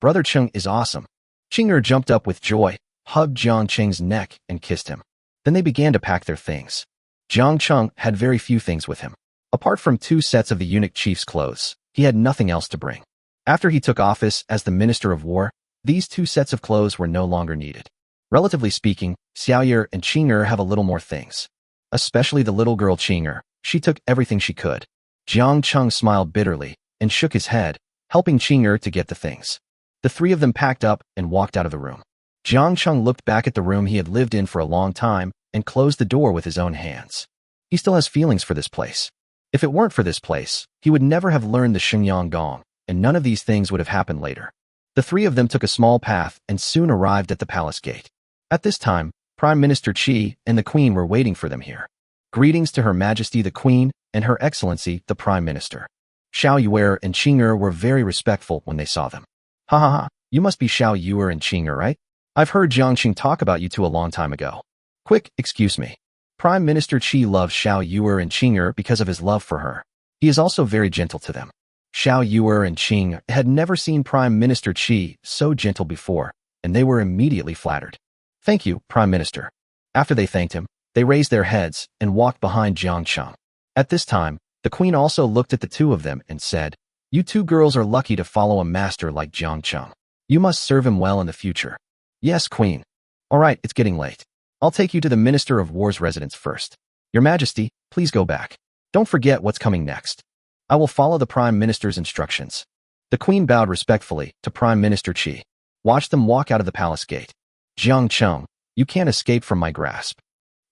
Brother Cheng is awesome. Qing'er jumped up with joy, hugged Jiang Cheng's neck and kissed him. Then they began to pack their things. Jiang Cheng had very few things with him. Apart from 2 sets of the eunuch chief's clothes, he had nothing else to bring. After he took office as the Minister of War, these 2 sets of clothes were no longer needed. Relatively speaking, Xiao Yu'er and Qing'er have a little more things. Especially the little girl Qing'er, she took everything she could. Jiang Cheng smiled bitterly and shook his head, helping Qing'er to get the things. The 3 of them packed up and walked out of the room. Jiang Cheng looked back at the room he had lived in for a long time and closed the door with his own hands. He still has feelings for this place. If it weren't for this place, he would never have learned the Shenyang Gong, and none of these things would have happened later. The 3 of them took a small path and soon arrived at the palace gate. At this time, Prime Minister Qi and the Queen were waiting for them here. Greetings to Her Majesty the Queen and Her Excellency the Prime Minister. Xiao Yu'er and Qing'er were very respectful when they saw them. Ha ha ha, you must be Xiao Yu'er and Qing'er, right? I've heard Jiang Qing talk about you 2 a long time ago. Quick, excuse me. Prime Minister Qi loves Xiao Yu'er and Qing'er because of his love for her. He is also very gentle to them. Xiao Yu'er and Qing had never seen Prime Minister Qi so gentle before, and they were immediately flattered. Thank you, Prime Minister. After they thanked him, they raised their heads and walked behind Jiang Cheng. At this time, the Queen also looked at the 2 of them and said, You 2 girls are lucky to follow a master like Jiang Cheng. You must serve him well in the future. Yes, Queen. All right, it's getting late. I'll take you to the Minister of War's residence first. Your Majesty, please go back. Don't forget what's coming next. I will follow the Prime Minister's instructions. The Queen bowed respectfully to Prime Minister Qi. Watched them walk out of the palace gate. Jiang Cheng, you can't escape from my grasp.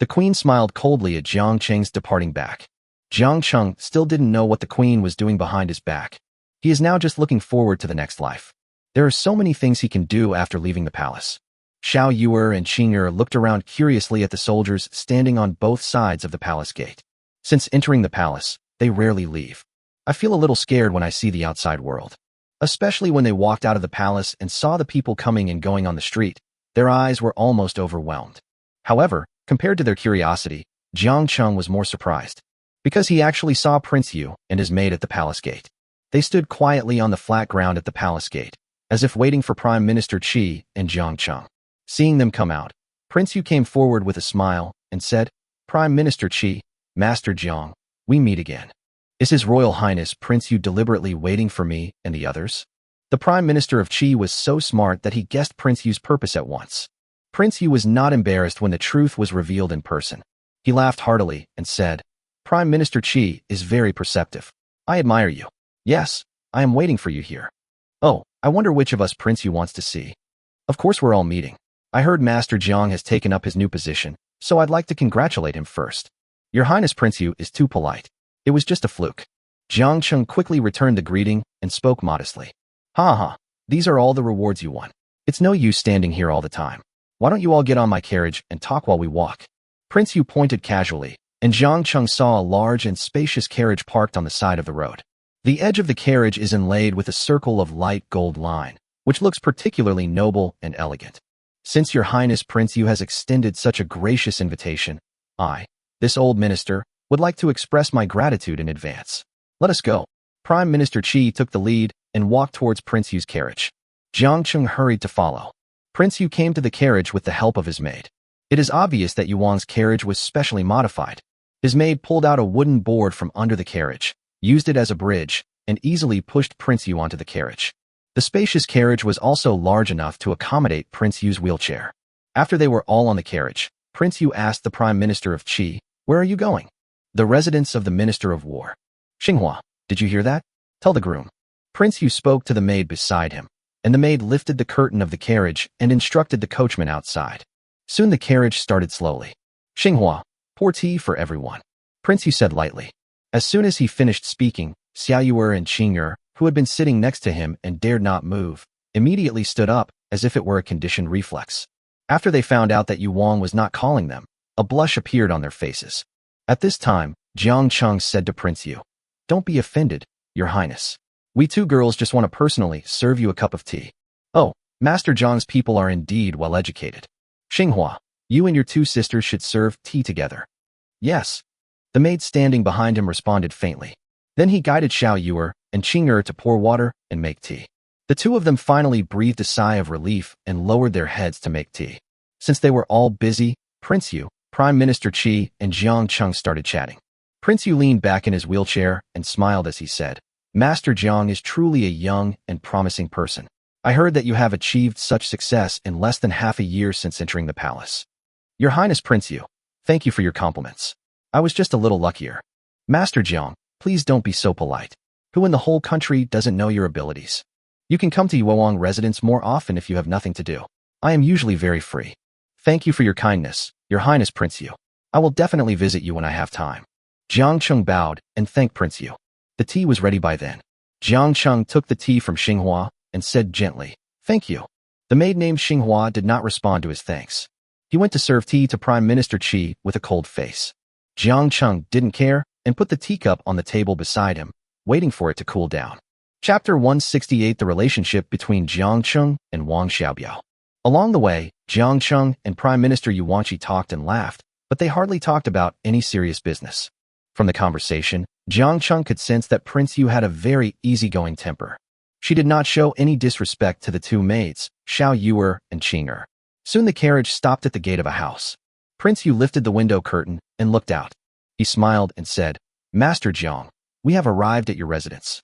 The Queen smiled coldly at Jiang Cheng's departing back. Jiang Cheng still didn't know what the Queen was doing behind his back. He is now just looking forward to the next life. There are so many things he can do after leaving the palace. Xiao Yu'er and Qing'er looked around curiously at the soldiers standing on both sides of the palace gate. Since entering the palace, they rarely leave. I feel a little scared when I see the outside world. Especially when they walked out of the palace and saw the people coming and going on the street, their eyes were almost overwhelmed. However, compared to their curiosity, Jiang Cheng was more surprised, because he actually saw Prince Yu and his maid at the palace gate. They stood quietly on the flat ground at the palace gate, as if waiting for Prime Minister Qi and Jiang Cheng. Seeing them come out, Prince Yu came forward with a smile and said, "Prime Minister Qi, Master Jiang, we meet again. Is His Royal Highness Prince Yu deliberately waiting for me and the others?" The Prime Minister of Qi was so smart that he guessed Prince Yu's purpose at once. Prince Yu was not embarrassed when the truth was revealed in person. He laughed heartily and said, "Prime Minister Qi is very perceptive. I admire you. Yes, I am waiting for you here. Oh, I wonder which of us Prince Yu wants to see. Of course we're all meeting. I heard Master Jiang has taken up his new position, so I'd like to congratulate him first. Your Highness Prince Yu is too polite. It was just a fluke." Jiang Cheng quickly returned the greeting and spoke modestly. "Ha ha, these are all the rewards you won. It's no use standing here all the time. Why don't you all get on my carriage and talk while we walk?" Prince Yu pointed casually, and Jiang Cheng saw a large and spacious carriage parked on the side of the road. The edge of the carriage is inlaid with a circle of light gold line, which looks particularly noble and elegant. "Since Your Highness Prince Yu has extended such a gracious invitation, I, this old minister, would like to express my gratitude in advance. Let us go." Prime Minister Qi took the lead and walked towards Prince Yu's carriage. Jiang Cheng hurried to follow. Prince Yu came to the carriage with the help of his maid. It is obvious that Yuan's carriage was specially modified. His maid pulled out a wooden board from under the carriage, used it as a bridge, and easily pushed Prince Yu onto the carriage. The spacious carriage was also large enough to accommodate Prince Yu's wheelchair. After they were all on the carriage, Prince Yu asked the Prime Minister of Qi, "Where are you going?" "The residence of the Minister of War." "Xinghua, did you hear that? Tell the groom." Prince Yu spoke to the maid beside him, and the maid lifted the curtain of the carriage and instructed the coachman outside. Soon the carriage started slowly. "Xinghua, pour tea for everyone," Prince Yu said lightly. As soon as he finished speaking, Xiao Yuer and Qing'er, who had been sitting next to him and dared not move, immediately stood up as if it were a conditioned reflex. After they found out that Yuan was not calling them, a blush appeared on their faces. At this time, Jiang Cheng said to Prince Yu, "Don't be offended, Your Highness. We two girls just want to personally serve you a cup of tea." "Oh, Master Jiang's people are indeed well educated. Xinghua, you and your two sisters should serve tea together." "Yes." The maid standing behind him responded faintly. Then he guided Xiao Yuer and Qing'er to pour water and make tea. The two of them finally breathed a sigh of relief and lowered their heads to make tea. Since they were all busy, Prince Yu, Prime Minister Qi, and Jiang Cheng started chatting. Prince Yu leaned back in his wheelchair and smiled as he said, "Master Jiang is truly a young and promising person. I heard that you have achieved such success in less than half a year since entering the palace. Your Highness Prince Yu, thank you for your compliments. I was just a little luckier. Master Jiang, please don't be so polite. Who in the whole country doesn't know your abilities? You can come to Yuewang residence more often if you have nothing to do. I am usually very free. Thank you for your kindness, Your Highness Prince Yu. I will definitely visit you when I have time." Jiang Cheng bowed and thanked Prince Yu. The tea was ready by then. Jiang Cheng took the tea from Xinghua and said gently, "Thank you." The maid named Xinghua did not respond to his thanks. He went to serve tea to Prime Minister Qi with a cold face. Jiang Cheng didn't care and put the teacup on the table beside him, waiting for it to cool down. Chapter 168: The relationship between Jiang Cheng and Wang Xiaobiao. Along the way, Jiang Cheng and Prime Minister Yuanqi talked and laughed, but they hardly talked about any serious business. From the conversation, Jiang Cheng could sense that Prince Yu had a very easygoing temper. She did not show any disrespect to the two maids, Xiao Yuer and Qing'er. Soon the carriage stopped at the gate of a house. Prince Yu lifted the window curtain and looked out. He smiled and said, "Master Jiang, we have arrived at your residence."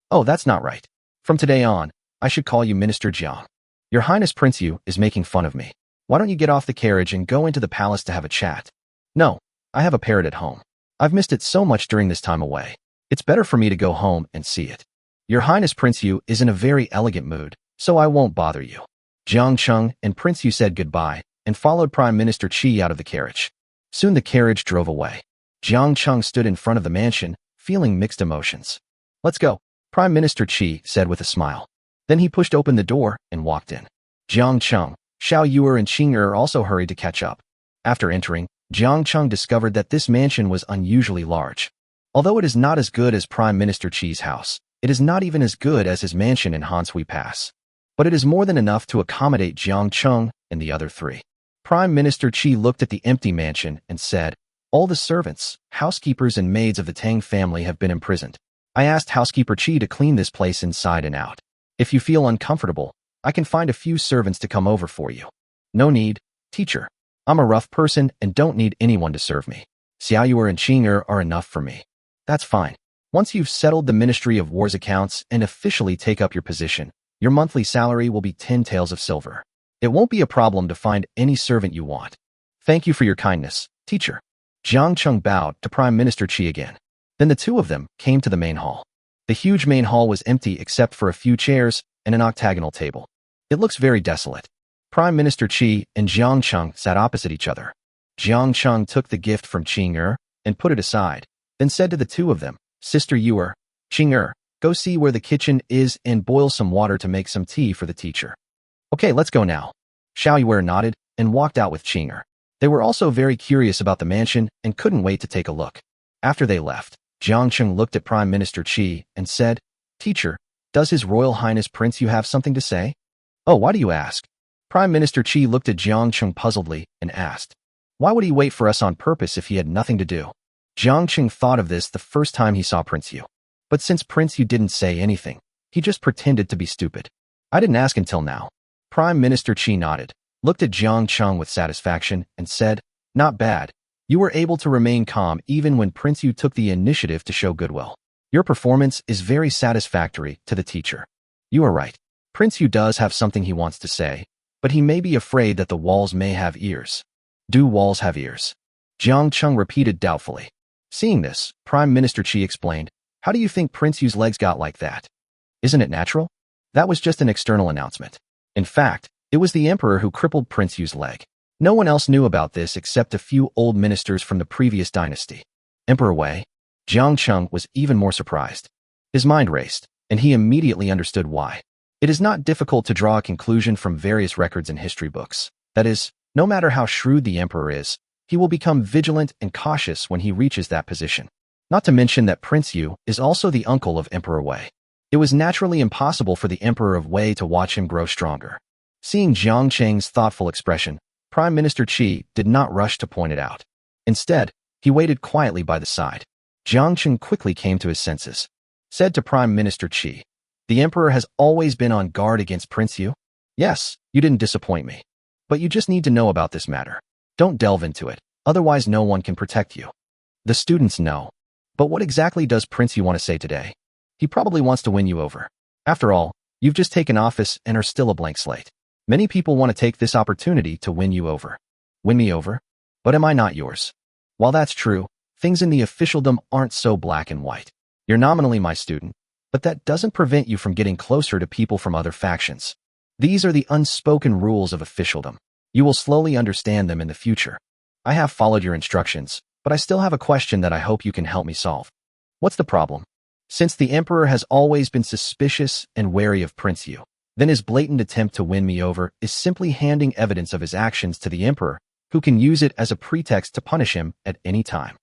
"Oh, that's not right. From today on, I should call you Minister Jiang. Your Highness Prince Yu is making fun of me. Why don't you get off the carriage and go into the palace to have a chat?" "No, I have a parrot at home. I've missed it so much during this time away. It's better for me to go home and see it. Your Highness Prince Yu is in a very elegant mood, so I won't bother you." Jiang Cheng and Prince Yu said goodbye and followed Prime Minister Qi out of the carriage. Soon the carriage drove away. Jiang Cheng stood in front of the mansion, feeling mixed emotions. "Let's go," Prime Minister Qi said with a smile. Then he pushed open the door and walked in. Jiang Cheng, Xiao Yuer and Qing'er also hurried to catch up. After entering, Jiang Cheng discovered that this mansion was unusually large. Although it is not as good as Prime Minister Qi's house, it is not even as good as his mansion in Hansui Pass. But it is more than enough to accommodate Jiang Cheng and the other three. Prime Minister Qi looked at the empty mansion and said, "All the servants, housekeepers and maids of the Tang family have been imprisoned. I asked housekeeper Qi to clean this place inside and out. If you feel uncomfortable, I can find a few servants to come over for you. No need, teacher. I'm a rough person and don't need anyone to serve me. Xiao Yuer and Qing are enough for me. That's fine. Once you've settled the Ministry of War's accounts and officially take up your position, your monthly salary will be 10 taels of silver. It won't be a problem to find any servant you want. Thank you for your kindness, teacher. Jiang Cheng bowed to Prime Minister Qi again. Then the two of them came to the main hall. The huge main hall was empty except for a few chairs and an octagonal table. It looks very desolate. Prime Minister Qi and Jiang Cheng sat opposite each other. Jiang Cheng took the gift from Qing and put it aside, then said to the two of them, Sister Yuer, Qing, go see where the kitchen is and boil some water to make some tea for the teacher. Okay, let's go now. Xiao Yuer nodded and walked out with Qing. They were also very curious about the mansion and couldn't wait to take a look. After they left, Jiang Cheng looked at Prime Minister Qi and said, Teacher, does His Royal Highness Prince Yu have something to say? Oh, why do you ask? Prime Minister Qi looked at Jiang Cheng puzzledly and asked, why would he wait for us on purpose if he had nothing to do? Jiang Cheng thought of this the first time he saw Prince Yu. But since Prince Yu didn't say anything, he just pretended to be stupid. I didn't ask until now. Prime Minister Qi nodded, looked at Jiang Cheng with satisfaction, and said, not bad. You were able to remain calm even when Prince Yu took the initiative to show goodwill. Your performance is very satisfactory to the teacher. You are right. Prince Yu does have something he wants to say, but he may be afraid that the walls may have ears. Do walls have ears? Jiang Cheng repeated doubtfully. Seeing this, Prime Minister Qi explained, how do you think Prince Yu's legs got like that? Isn't it natural? That was just an external announcement. In fact, it was the emperor who crippled Prince Yu's leg. No one else knew about this except a few old ministers from the previous dynasty. Emperor Wei? Jiang Cheng was even more surprised. His mind raced, and he immediately understood why. It is not difficult to draw a conclusion from various records in history books. That is, no matter how shrewd the emperor is, he will become vigilant and cautious when he reaches that position. Not to mention that Prince Yu is also the uncle of Emperor Wei. It was naturally impossible for the Emperor of Wei to watch him grow stronger. Seeing Jiang Cheng's thoughtful expression, Prime Minister Qi did not rush to point it out. Instead, he waited quietly by the side. Jiang Cheng quickly came to his senses. Said to Prime Minister Qi, the Emperor has always been on guard against Prince Yu? Yes, you didn't disappoint me. But you just need to know about this matter. Don't delve into it, otherwise no one can protect you. The students know. But what exactly does Prince Yu want to say today? He probably wants to win you over. After all, you've just taken office and are still a blank slate. Many people want to take this opportunity to win you over. Win me over? But am I not yours? While that's true, things in the officialdom aren't so black and white. You're nominally my student, but that doesn't prevent you from getting closer to people from other factions. These are the unspoken rules of officialdom. You will slowly understand them in the future. I have followed your instructions, but I still have a question that I hope you can help me solve. What's the problem? Since the Emperor has always been suspicious and wary of Prince Yu, then his blatant attempt to win me over is simply handing evidence of his actions to the Emperor, who can use it as a pretext to punish him at any time.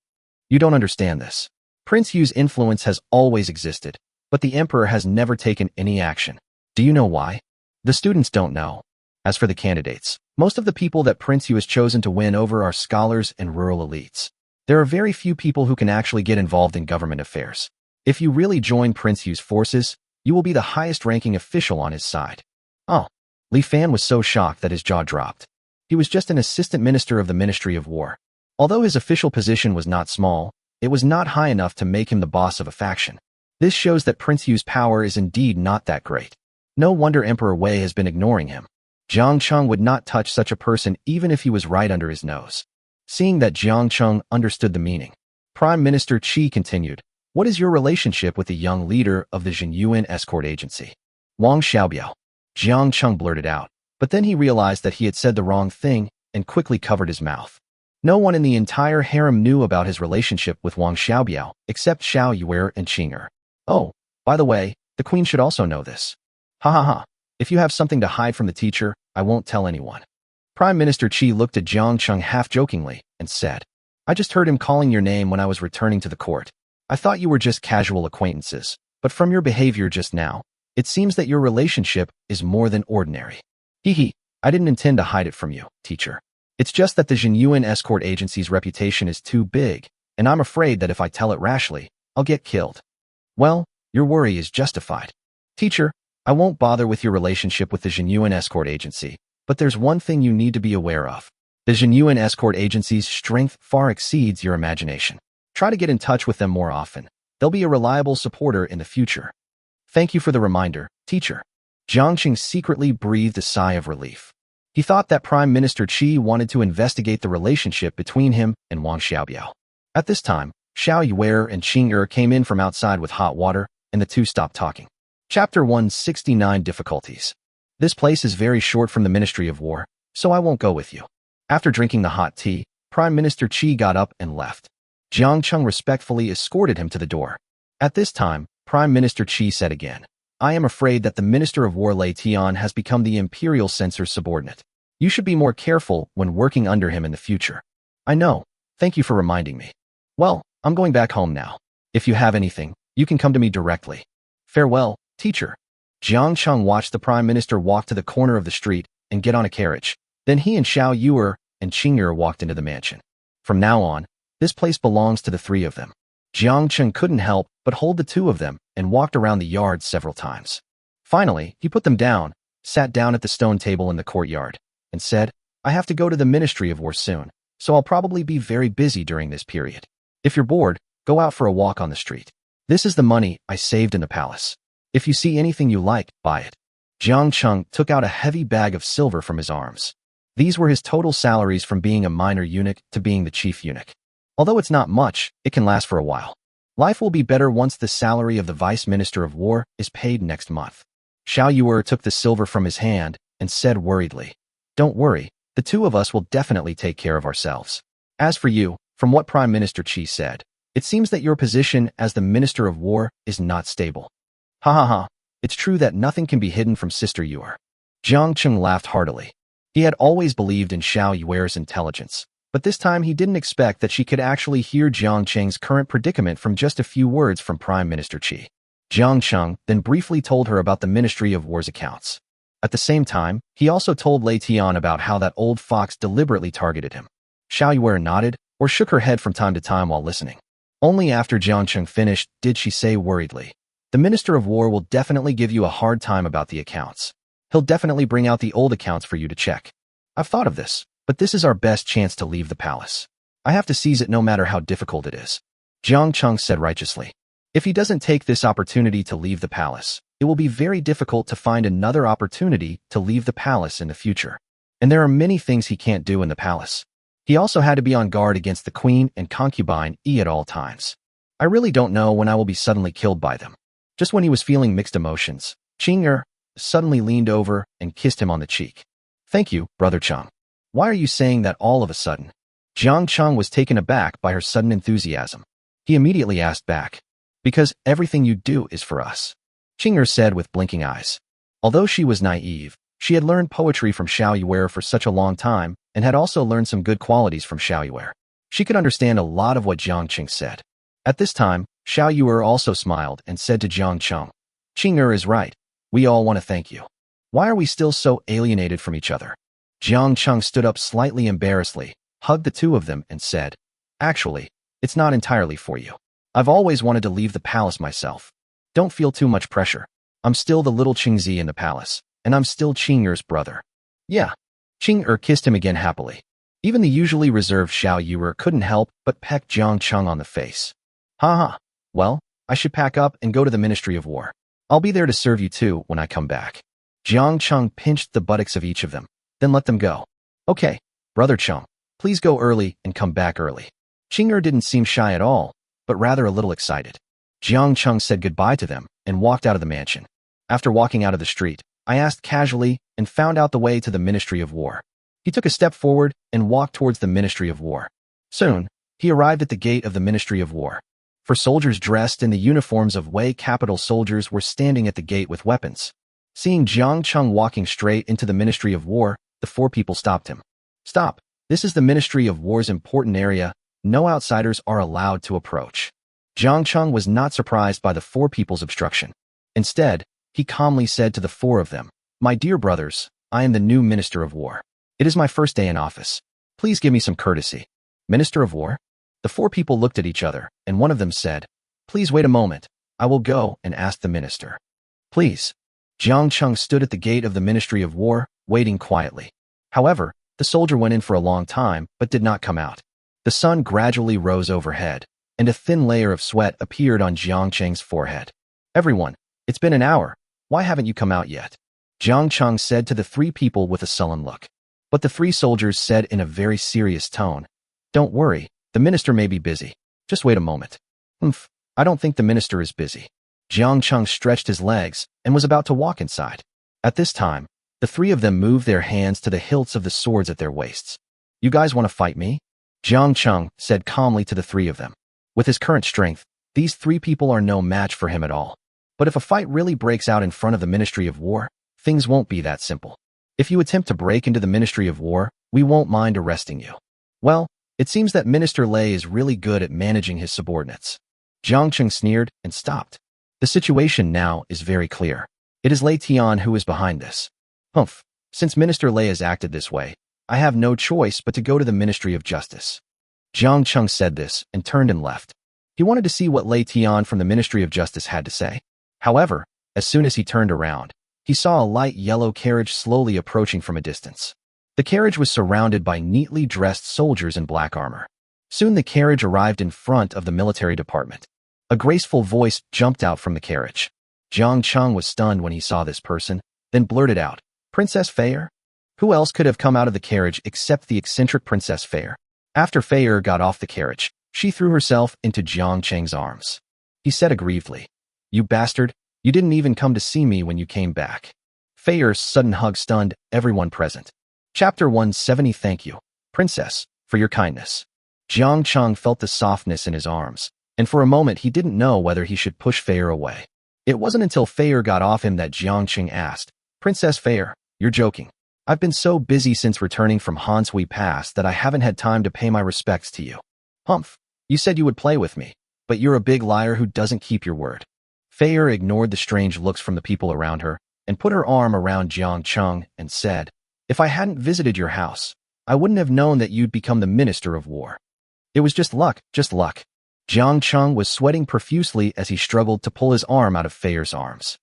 You don't understand this. Prince Yu's influence has always existed, but the Emperor has never taken any action. Do you know why? The students don't know. As for the candidates, most of the people that Prince Yu has chosen to win over are scholars and rural elites. There are very few people who can actually get involved in government affairs. If you really join Prince Yu's forces, you will be the highest-ranking official on his side. Oh, Li Fan was so shocked that his jaw dropped. He was just an assistant minister of the Ministry of War. Although his official position was not small, it was not high enough to make him the boss of a faction. This shows that Prince Yu's power is indeed not that great. No wonder Emperor Wei has been ignoring him. Jiang Cheng would not touch such a person even if he was right under his nose. Seeing that Jiang Cheng understood the meaning, Prime Minister Qi continued, what is your relationship with the young leader of the Zhenyuan escort agency? Wang Xiaobiao. Jiang Cheng blurted out, but then he realized that he had said the wrong thing and quickly covered his mouth. No one in the entire harem knew about his relationship with Wang Xiaobiao except Xiao Yuer and Qing. Oh, by the way, the queen should also know this. Ha ha ha. If you have something to hide from the teacher, I won't tell anyone. Prime Minister Qi looked at Jiang Cheng half-jokingly and said, I just heard him calling your name when I was returning to the court. I thought you were just casual acquaintances, but from your behavior just now, it seems that your relationship is more than ordinary. Hee, I didn't intend to hide it from you, teacher. It's just that the Zhenyuan escort agency's reputation is too big, and I'm afraid that if I tell it rashly, I'll get killed. Well, your worry is justified. Teacher, I won't bother with your relationship with the Jinyuan escort agency, but there's one thing you need to be aware of. The Jinyuan escort agency's strength far exceeds your imagination. Try to get in touch with them more often. They'll be a reliable supporter in the future. Thank you for the reminder, teacher. Jiang Qing secretly breathed a sigh of relief. He thought that Prime Minister Qi wanted to investigate the relationship between him and Wang Xiaobiao. At this time, Xiao Yuer and Qing Er came in from outside with hot water, and the two stopped talking. Chapter 169 Difficulties. This place is very short from the Ministry of War, so I won't go with you. After drinking the hot tea, Prime Minister Qi got up and left. Jiang Cheng respectfully escorted him to the door. At this time, Prime Minister Qi said again, I am afraid that the Minister of War Lei Tian has become the Imperial Censor's subordinate. You should be more careful when working under him in the future. I know. Thank you for reminding me. Well, I'm going back home now. If you have anything, you can come to me directly. Farewell, teacher. Jiang Cheng watched the Prime Minister walk to the corner of the street and get on a carriage. Then he and Xiao Yuer and Qing Er walked into the mansion. From now on, this place belongs to the three of them. Jiang Cheng couldn't help but hold the two of them and walked around the yard several times. Finally, he put them down, sat down at the stone table in the courtyard, and said, I have to go to the Ministry of War soon, so I'll probably be very busy during this period. If you're bored, go out for a walk on the street. This is the money I saved in the palace. If you see anything you like, buy it. Jiang Cheng took out a heavy bag of silver from his arms. These were his total salaries from being a minor eunuch to being the chief eunuch. Although it's not much, it can last for a while. Life will be better once the salary of the Vice Minister of War is paid next month. Xiao Yuer took the silver from his hand and said worriedly, Don't worry, the two of us will definitely take care of ourselves. As for you, from what Prime Minister Qi said, it seems that your position as the Minister of War is not stable. Ha ha ha, it's true that nothing can be hidden from Sister Yuer. Jiang Cheng laughed heartily. He had always believed in Xiao Yuer's intelligence, but this time he didn't expect that she could actually hear Jiang Cheng's current predicament from just a few words from Prime Minister Qi. Jiang Cheng then briefly told her about the Ministry of War's accounts. At the same time, he also told Lei Tian about how that old fox deliberately targeted him. Xiao Yuer nodded or shook her head from time to time while listening. Only after Jiang Cheng finished did she say worriedly, The Minister of War will definitely give you a hard time about the accounts. He'll definitely bring out the old accounts for you to check. I've thought of this, but this is our best chance to leave the palace. I have to seize it no matter how difficult it is. Jiang Cheng said righteously. If he doesn't take this opportunity to leave the palace, it will be very difficult to find another opportunity to leave the palace in the future. And there are many things he can't do in the palace. He also had to be on guard against the queen and concubine at all times. I really don't know when I will be suddenly killed by them. Just when he was feeling mixed emotions, Qing Er suddenly leaned over and kissed him on the cheek. Thank you, Brother Cheng. Why are you saying that all of a sudden? Jiang Cheng was taken aback by her sudden enthusiasm. He immediately asked back, Because everything you do is for us. Qing Er said with blinking eyes. Although she was naive, she had learned poetry from Xiao Yuer for such a long time and had also learned some good qualities from Xiao Yuer. She could understand a lot of what Jiang Cheng said. At this time, Xiao Yuer also smiled and said to Jiang Cheng, Qing Er is right. We all want to thank you. Why are we still so alienated from each other? Jiang Cheng stood up slightly embarrassedly, hugged the two of them and said, Actually, it's not entirely for you. I've always wanted to leave the palace myself. Don't feel too much pressure. I'm still the little Qingzi in the palace, and I'm still Qing Er's brother. Yeah. Qing Er kissed him again happily. Even the usually reserved Xiao Yuer couldn't help but peck Jiang Cheng on the face. Ha ha. Well, I should pack up and go to the Ministry of War. I'll be there to serve you too when I come back. Jiang Cheng pinched the buttocks of each of them, then let them go. Okay, Brother Cheng, please go early and come back early. Qing Er didn't seem shy at all, but rather a little excited. Jiang Cheng said goodbye to them and walked out of the mansion. After walking out of the street, I asked casually and found out the way to the Ministry of War. He took a step forward and walked towards the Ministry of War. Soon, he arrived at the gate of the Ministry of War. For soldiers dressed in the uniforms of Wei capital soldiers were standing at the gate with weapons. Seeing Jiang Cheng walking straight into the Ministry of War, the four people stopped him. Stop. This is the Ministry of War's important area. No outsiders are allowed to approach. Jiang Cheng was not surprised by the four people's obstruction. Instead, he calmly said to the four of them, My dear brothers, I am the new Minister of War. It is my first day in office. Please give me some courtesy. Minister of War? The four people looked at each other, and one of them said, Please wait a moment. I will go and ask the minister. Please. Jiang Cheng stood at the gate of the Ministry of War, waiting quietly. However, the soldier went in for a long time, but did not come out. The sun gradually rose overhead, and a thin layer of sweat appeared on Jiang Cheng's forehead. Everyone, it's been an hour. Why haven't you come out yet? Jiang Cheng said to the three people with a sullen look. But the three soldiers said in a very serious tone, "Don't worry, the minister may be busy. Just wait a moment." I don't think the minister is busy." Jiang Cheng stretched his legs and was about to walk inside. At this time, the three of them moved their hands to the hilts of the swords at their waists. "You guys want to fight me?" Jiang Cheng said calmly to the three of them. With his current strength, these three people are no match for him at all. But if a fight really breaks out in front of the Ministry of War, things won't be that simple. If you attempt to break into the Ministry of War, we won't mind arresting you. Well, it seems that Minister Lei is really good at managing his subordinates. Jiang Cheng sneered and stopped. The situation now is very clear. It is Lei Tian who is behind this. Since Minister Lei has acted this way, I have no choice but to go to the Ministry of Justice. Jiang Cheng said this and turned and left. He wanted to see what Lei Tian from the Ministry of Justice had to say. However, as soon as he turned around, he saw a light yellow carriage slowly approaching from a distance. The carriage was surrounded by neatly dressed soldiers in black armor. Soon the carriage arrived in front of the military department. A graceful voice jumped out from the carriage. Jiang Cheng was stunned when he saw this person, then blurted out, "Princess Fei? Who else could have come out of the carriage except the eccentric Princess Fei?" After Fei got off the carriage, she threw herself into Jiang Cheng's arms. He said aggrievedly, "You bastard, you didn't even come to see me when you came back." Fei's sudden hug stunned everyone present. Chapter 170. Thank you, Princess, for your kindness. Jiang Cheng felt the softness in his arms, and for a moment he didn't know whether he should push Fei away. It wasn't until Fei got off him that Jiang Cheng asked, "Princess Fei, you're joking. I've been so busy since returning from Hanshui Pass that I haven't had time to pay my respects to you." You said you would play with me, but you're a big liar who doesn't keep your word." Fei ignored the strange looks from the people around her and put her arm around Jiang Cheng and said, "If I hadn't visited your house, I wouldn't have known that you'd become the Minister of War. It was just luck, just luck." Jiang Cheng was sweating profusely as he struggled to pull his arm out of Fei's arms.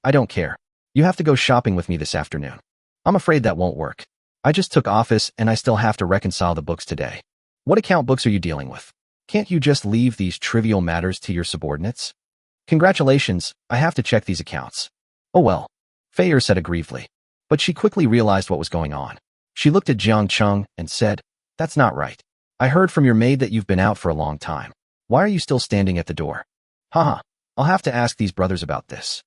I don't care. You have to go shopping with me this afternoon." "I'm afraid that won't work. I just took office and I still have to reconcile the books today." "What account books are you dealing with? Can't you just leave these trivial matters to your subordinates?" "Congratulations, I have to check these accounts." "Oh well," Fei said aggrievedly. But she quickly realized what was going on. She looked at Jiang Cheng and said, "That's not right. I heard from your maid that you've been out for a long time. Why are you still standing at the door?" I'll have to ask these brothers about this."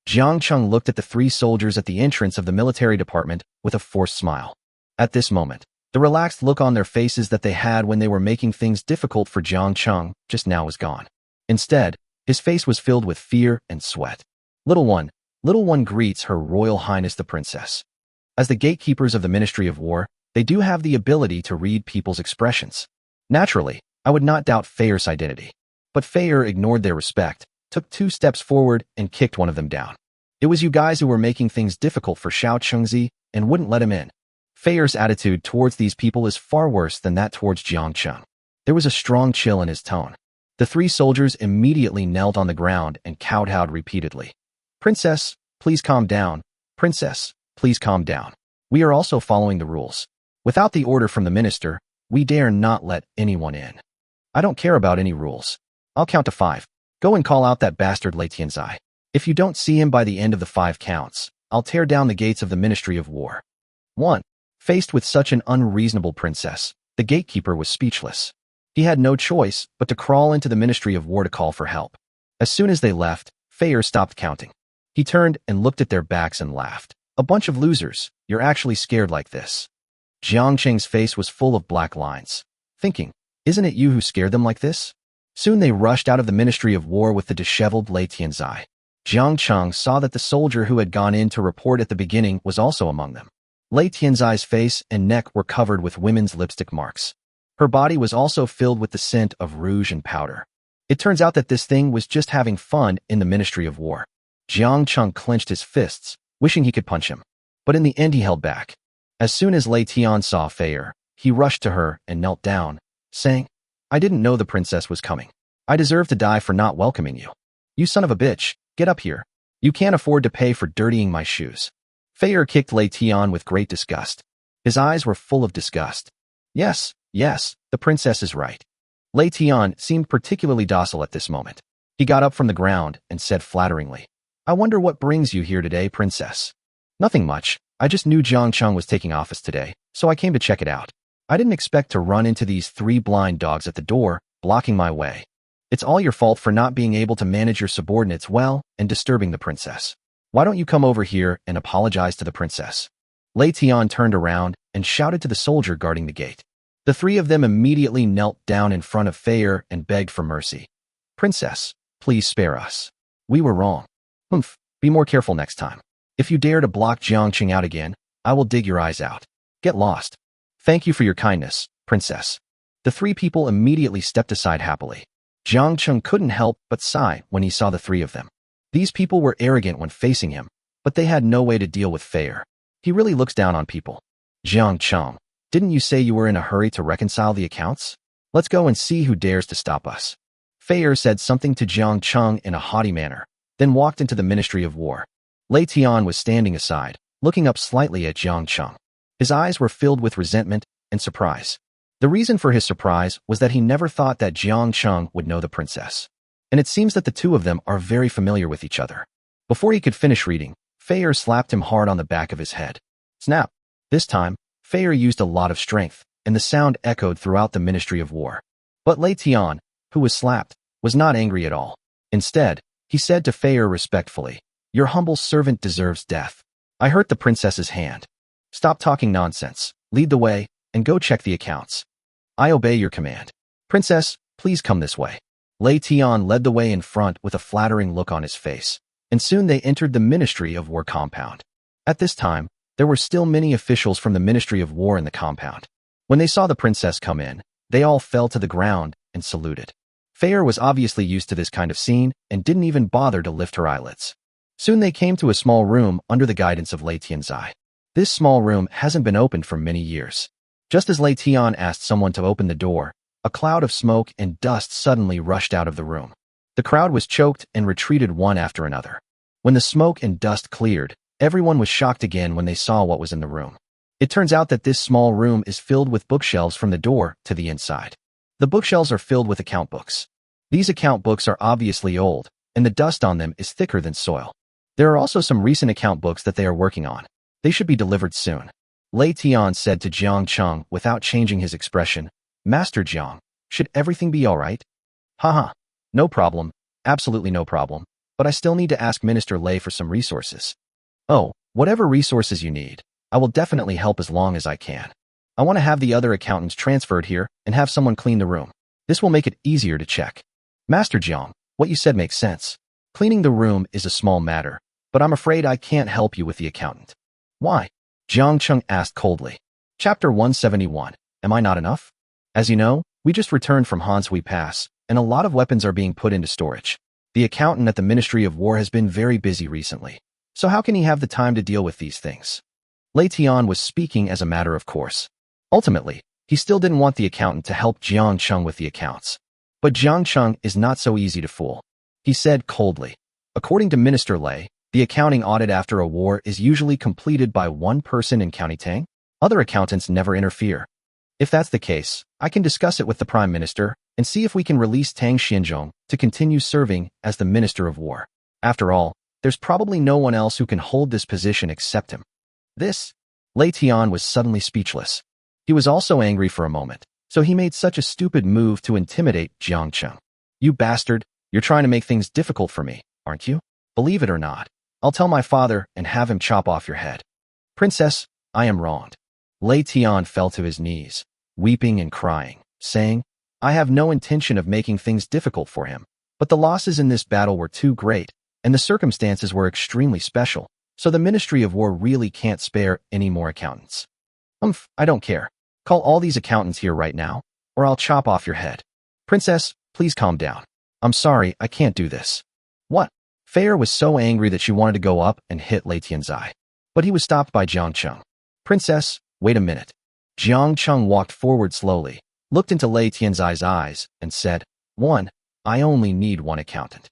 Jiang Cheng looked at the three soldiers at the entrance of the military department with a forced smile. At this moment, the relaxed look on their faces that they had when they were making things difficult for Jiang Cheng just now was gone. Instead, his face was filled with fear and sweat. Little one greets Her Royal Highness the Princess." As the gatekeepers of the Ministry of War, they do have the ability to read people's expressions. Naturally, I would not doubt Fei's identity. But Fei ignored their respect, took 2 steps forward, and kicked one of them down. "It was you guys who were making things difficult for Xiao Chengzi and wouldn't let him in." Fei's attitude towards these people is far worse than that towards Jiang Cheng. There was a strong chill in his tone. The 3 soldiers immediately knelt on the ground and kowtowed repeatedly. "Princess, please calm down. Princess, please calm down. We are also following the rules. Without the order from the minister, we dare not let anyone in." "I don't care about any rules. I'll count to 5. Go and call out that bastard Lei Tianzai. If you don't see him by the end of the 5 counts, I'll tear down the gates of the Ministry of War." 1. Faced with such an unreasonable princess, the gatekeeper was speechless. He had no choice but to crawl into the Ministry of War to call for help. As soon as they left, Fei stopped counting. He turned and looked at their backs and laughed. "A bunch of losers, you're actually scared like this." Jiang Cheng's face was full of black lines, thinking, "Isn't it you who scared them like this?" Soon they rushed out of the Ministry of War with the disheveled Lei Tianzai. Jiang Cheng saw that the soldier who had gone in to report at the beginning was also among them. Lei Tianzai's face and neck were covered with women's lipstick marks. Her body was also filled with the scent of rouge and powder. It turns out that this thing was just having fun in the Ministry of War. Jiang Cheng clenched his fists, wishing he could punch him. But in the end he held back. As soon as Lei Tian saw Fei, he rushed to her and knelt down, saying, "I didn't know the princess was coming. I deserve to die for not welcoming you. You son of a bitch, get up here." You can't afford to pay for dirtying my shoes. Fei kicked Lei Tian with great disgust. His eyes were full of disgust. Yes, the princess is right. Lei Tian seemed particularly docile at this moment. He got up from the ground and said flatteringly, I wonder what brings you here today, princess. Nothing much. I just knew Jiang Cheng was taking office today, so I came to check it out. I didn't expect to run into these 3 blind dogs at the door, blocking my way. It's all your fault for not being able to manage your subordinates well and disturbing the princess. Why don't you come over here and apologize to the princess? Lei Tian turned around and shouted to the soldier guarding the gate. The 3 of them immediately knelt down in front of Fei and begged for mercy. Princess, please spare us. We were wrong. Be more careful next time. If you dare to block Jiang Cheng out again, I will dig your eyes out. Get lost. Thank you for your kindness, princess. The 3 people immediately stepped aside happily. Jiang Cheng couldn't help but sigh when he saw the 3 of them. These people were arrogant when facing him, but they had no way to deal with Fei. He really looks down on people. Jiang Cheng, didn't you say you were in a hurry to reconcile the accounts? Let's go and see who dares to stop us. Fei said something to Jiang Cheng in a haughty manner, then walked into the Ministry of War. Lei Tian was standing aside, looking up slightly at Jiang Cheng. His eyes were filled with resentment and surprise. The reason for his surprise was that he never thought that Jiang Cheng would know the princess. And it seems that the 2 of them are very familiar with each other. Before he could finish reading, Fei slapped him hard on the back of his head. Snap! This time, Fei used a lot of strength, and the sound echoed throughout the Ministry of War. But Lei Tian, who was slapped, was not angry at all. Instead, he said to Fei respectfully, Your humble servant deserves death. I hurt the princess's hand. Stop talking nonsense, lead the way, and go check the accounts. I obey your command. Princess, please come this way. Lei Tian led the way in front with a flattering look on his face, and soon they entered the Ministry of War compound. At this time, there were still many officials from the Ministry of War in the compound. When they saw the princess come in, they all fell to the ground and saluted. Fei was obviously used to this kind of scene and didn't even bother to lift her eyelids. Soon they came to a small room under the guidance of Lei Tianzai. This small room hasn't been opened for many years. Just as Lei Tian asked someone to open the door, a cloud of smoke and dust suddenly rushed out of the room. The crowd was choked and retreated one after another. When the smoke and dust cleared, everyone was shocked again when they saw what was in the room. It turns out that this small room is filled with bookshelves from the door to the inside. The bookshelves are filled with account books. These account books are obviously old, and the dust on them is thicker than soil. There are also some recent account books that they are working on. They should be delivered soon. Lei Tian said to Jiang Cheng without changing his expression, Master Jiang, should everything be all right? Haha, no problem, absolutely no problem, but I still need to ask Minister Lei for some resources. Oh, whatever resources you need, I will definitely help as long as I can. I want to have the other accountants transferred here and have someone clean the room. This will make it easier to check. Master Jiang, what you said makes sense. Cleaning the room is a small matter, but I'm afraid I can't help you with the accountant. Why? Jiang Cheng asked coldly. Chapter 171. Am I not enough? As you know, we just returned from Hanshui Pass, and a lot of weapons are being put into storage. The accountant at the Ministry of War has been very busy recently, so how can he have the time to deal with these things? Lei Tian was speaking as a matter of course. Ultimately, he still didn't want the accountant to help Jiang Cheng with the accounts. But Jiang Cheng is not so easy to fool. He said coldly. According to Minister Lei, the accounting audit after a war is usually completed by one person in County Tang. Other accountants never interfere. If that's the case, I can discuss it with the Prime Minister and see if we can release Tang Xinzhong to continue serving as the Minister of War. After all, there's probably no one else who can hold this position except him. Lei Tian was suddenly speechless. He was also angry for a moment, so he made such a stupid move to intimidate Jiang Cheng. You bastard, you're trying to make things difficult for me, aren't you? Believe it or not, I'll tell my father and have him chop off your head. Princess, I am wronged. Lei Tian fell to his knees, weeping and crying, saying, I have no intention of making things difficult for him, but the losses in this battle were too great, and the circumstances were extremely special, so the Ministry of War really can't spare any more accountants. I don't care. Call all these accountants here right now, or I'll chop off your head. Princess, please calm down. I'm sorry, I can't do this. What? Fei was so angry that she wanted to go up and hit Lei Tianzai, but he was stopped by Jiang Cheng. Princess, wait a minute. Jiang Cheng walked forward slowly, looked into Lei Tianzai's eyes, and said, I only need one accountant.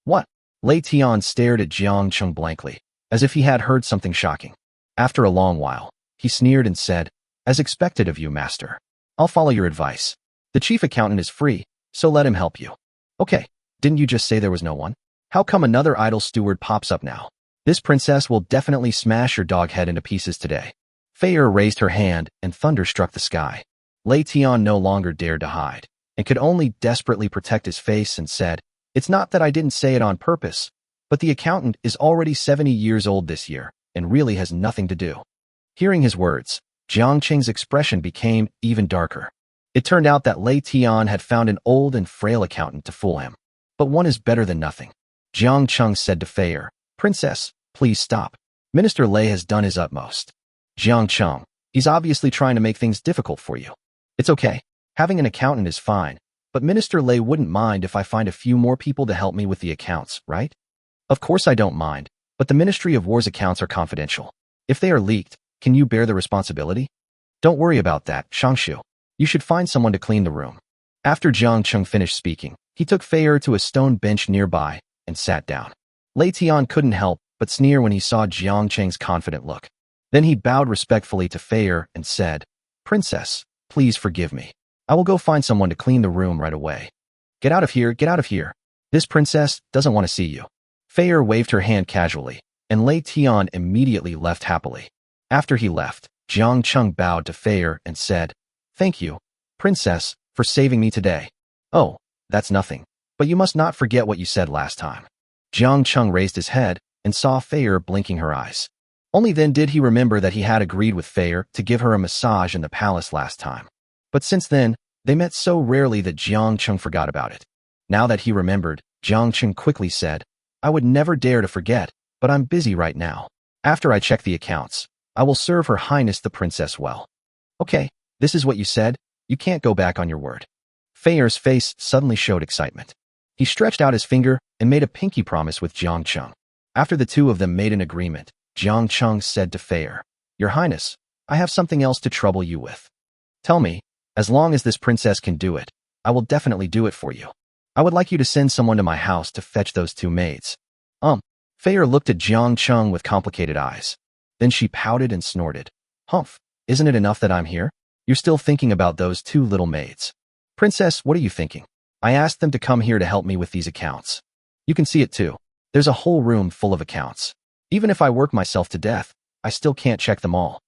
What? Lei Tian stared at Jiang Cheng blankly, as if he had heard something shocking. After a long while, he sneered and said, "As expected of you, master. I'll follow your advice. The chief accountant is free, so let him help you." "Okay, didn't you just say there was no one? How come another idle steward pops up now? This princess will definitely smash your dog head into pieces today." Fei Er raised her hand and thunder struck the sky. Lei Tian no longer dared to hide, and could only desperately protect his face and said, "It's not that I didn't say it on purpose, but the accountant is already 70 years old this year and really has nothing to do." Hearing his words, Jiang Cheng's expression became even darker. It turned out that Lei Tian had found an old and frail accountant to fool him. But one is better than nothing. Jiang Cheng said to Fei Er, "Princess, please stop. Minister Lei has done his utmost." "Jiang Cheng, he's obviously trying to make things difficult for you. It's okay. Having an accountant is fine, but Minister Lei wouldn't mind if I find a few more people to help me with the accounts, right?" "Of course I don't mind, but the Ministry of War's accounts are confidential. If they are leaked, can you bear the responsibility?" "Don't worry about that, Shangshu. You should find someone to clean the room." After Jiang Cheng finished speaking, he took Fei Er to a stone bench nearby and sat down. Lei Tian couldn't help but sneer when he saw Jiang Cheng's confident look. Then he bowed respectfully to Fei Er and said, "Princess, please forgive me. I will go find someone to clean the room right away." Get out of here, get out of here. This princess doesn't want to see you." Fei Er waved her hand casually, and Lei Tian immediately left happily. After he left, Jiang Cheng bowed to Fei Er and said, "Thank you, Princess, for saving me today." "Oh, that's nothing. But you must not forget what you said last time." Jiang Cheng raised his head and saw Fei Er blinking her eyes. Only then did he remember that he had agreed with Fei Er to give her a massage in the palace last time. But since then, they met so rarely that Jiang Cheng forgot about it. Now that he remembered, Jiang Cheng quickly said, "I would never dare to forget, but I'm busy right now. After I check the accounts, I will serve Her Highness the Princess well." "Okay, this is what you said. You can't go back on your word." Fei Er's face suddenly showed excitement. He stretched out his finger and made a pinky promise with Jiang Cheng. After the two of them made an agreement, Jiang Cheng said to Fei Er, "Your Highness, I have something else to trouble you with. Tell me, as long as this princess can do it, I will definitely do it for you. I would like you to send someone to my house to fetch those two maids." Fei Er looked at Jiang Cheng with complicated eyes. Then she pouted and snorted. "Humph, isn't it enough that I'm here? You're still thinking about those two little maids. Princess, what are you thinking? I asked them to come here to help me with these accounts. You can see it too. There's a whole room full of accounts. Even if I work myself to death, I still can't check them all."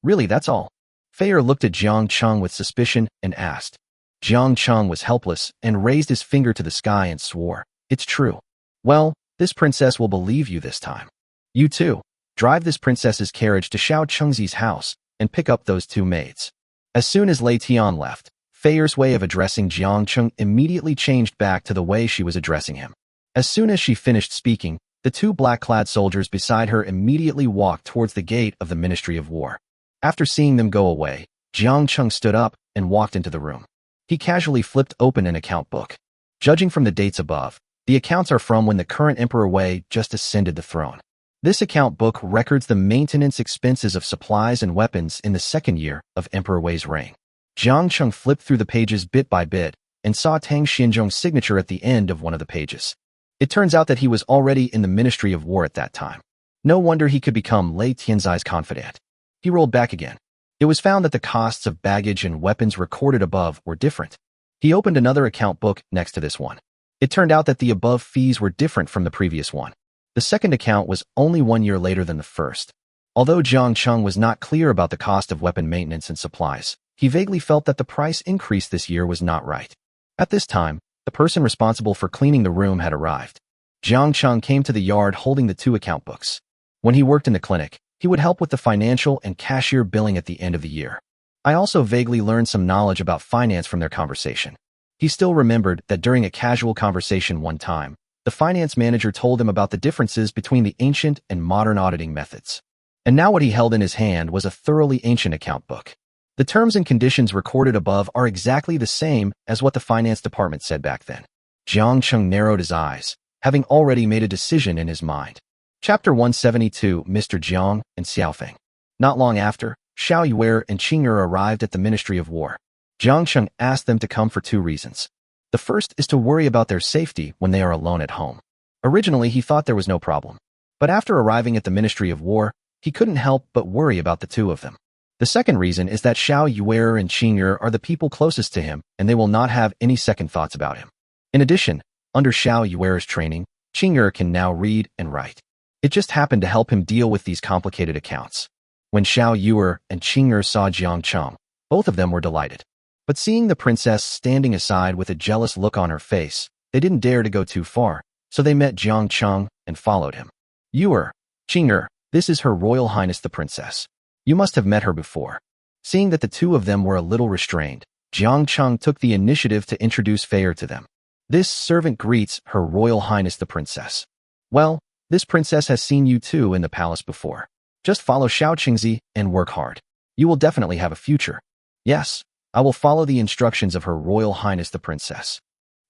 "Really, that's all?" Fei Er looked at Jiang Cheng with suspicion and asked. Jiang Cheng was helpless and raised his finger to the sky and swore, "It's true." "Well, this princess will believe you this time. You too, drive this princess's carriage to Xiao Chengzi's house and pick up those two maids." As soon as Lei Tian left, Fei Er's way of addressing Jiang Cheng immediately changed back to the way she was addressing him. As soon as she finished speaking, the two black-clad soldiers beside her immediately walked towards the gate of the Ministry of War. After seeing them go away, Jiang Cheng stood up and walked into the room. He casually flipped open an account book. Judging from the dates above, the accounts are from when the current Emperor Wei just ascended the throne. This account book records the maintenance expenses of supplies and weapons in the second year of Emperor Wei's reign. Jiang Cheng flipped through the pages bit by bit and saw Tang Xinzhong's signature at the end of one of the pages. It turns out that he was already in the Ministry of War at that time. No wonder he could become Lei Tianzai's confidant. He rolled back again. It was found that the costs of baggage and weapons recorded above were different. He opened another account book next to this one. It turned out that the above fees were different from the previous one. The second account was only 1 year later than the first. Although Jiang Cheng was not clear about the cost of weapon maintenance and supplies, he vaguely felt that the price increase this year was not right. At this time, the person responsible for cleaning the room had arrived. Jiang Cheng came to the yard holding the two account books. When he worked in the clinic, he would help with the financial and cashier billing at the end of the year. I also vaguely learned some knowledge about finance from their conversation. He still remembered that during a casual conversation one time, the finance manager told him about the differences between the ancient and modern auditing methods. And now what he held in his hand was a thoroughly ancient account book. The terms and conditions recorded above are exactly the same as what the finance department said back then. Jiang Cheng narrowed his eyes, having already made a decision in his mind. Chapter 172, Mr. Jiang and Xiaofeng. Not long after, Xiao Yuer and Qing Er arrived at the Ministry of War. Jiang Cheng asked them to come for two reasons. The first is to worry about their safety when they are alone at home. Originally, he thought there was no problem. But after arriving at the Ministry of War, he couldn't help but worry about the two of them. The second reason is that Xiao Yuer and Qing'er are the people closest to him, and they will not have any second thoughts about him. In addition, under Xiao Yuer's training, Qing'er can now read and write. It just happened to help him deal with these complicated accounts. When Xiao Yuer and Qing'er saw Jiang Cheng, both of them were delighted. But seeing the princess standing aside with a jealous look on her face, they didn't dare to go too far, so they met Jiang Cheng and followed him. Yuer, Qing'er, this is Her Royal Highness the Princess. You must have met her before. Seeing that the two of them were a little restrained, Jiang Cheng took the initiative to introduce Feier to them. This servant greets Her Royal Highness the Princess. Well, this princess has seen you too in the palace before. Just follow Xiao Qingzi and work hard. You will definitely have a future. Yes, I will follow the instructions of Her Royal Highness the Princess.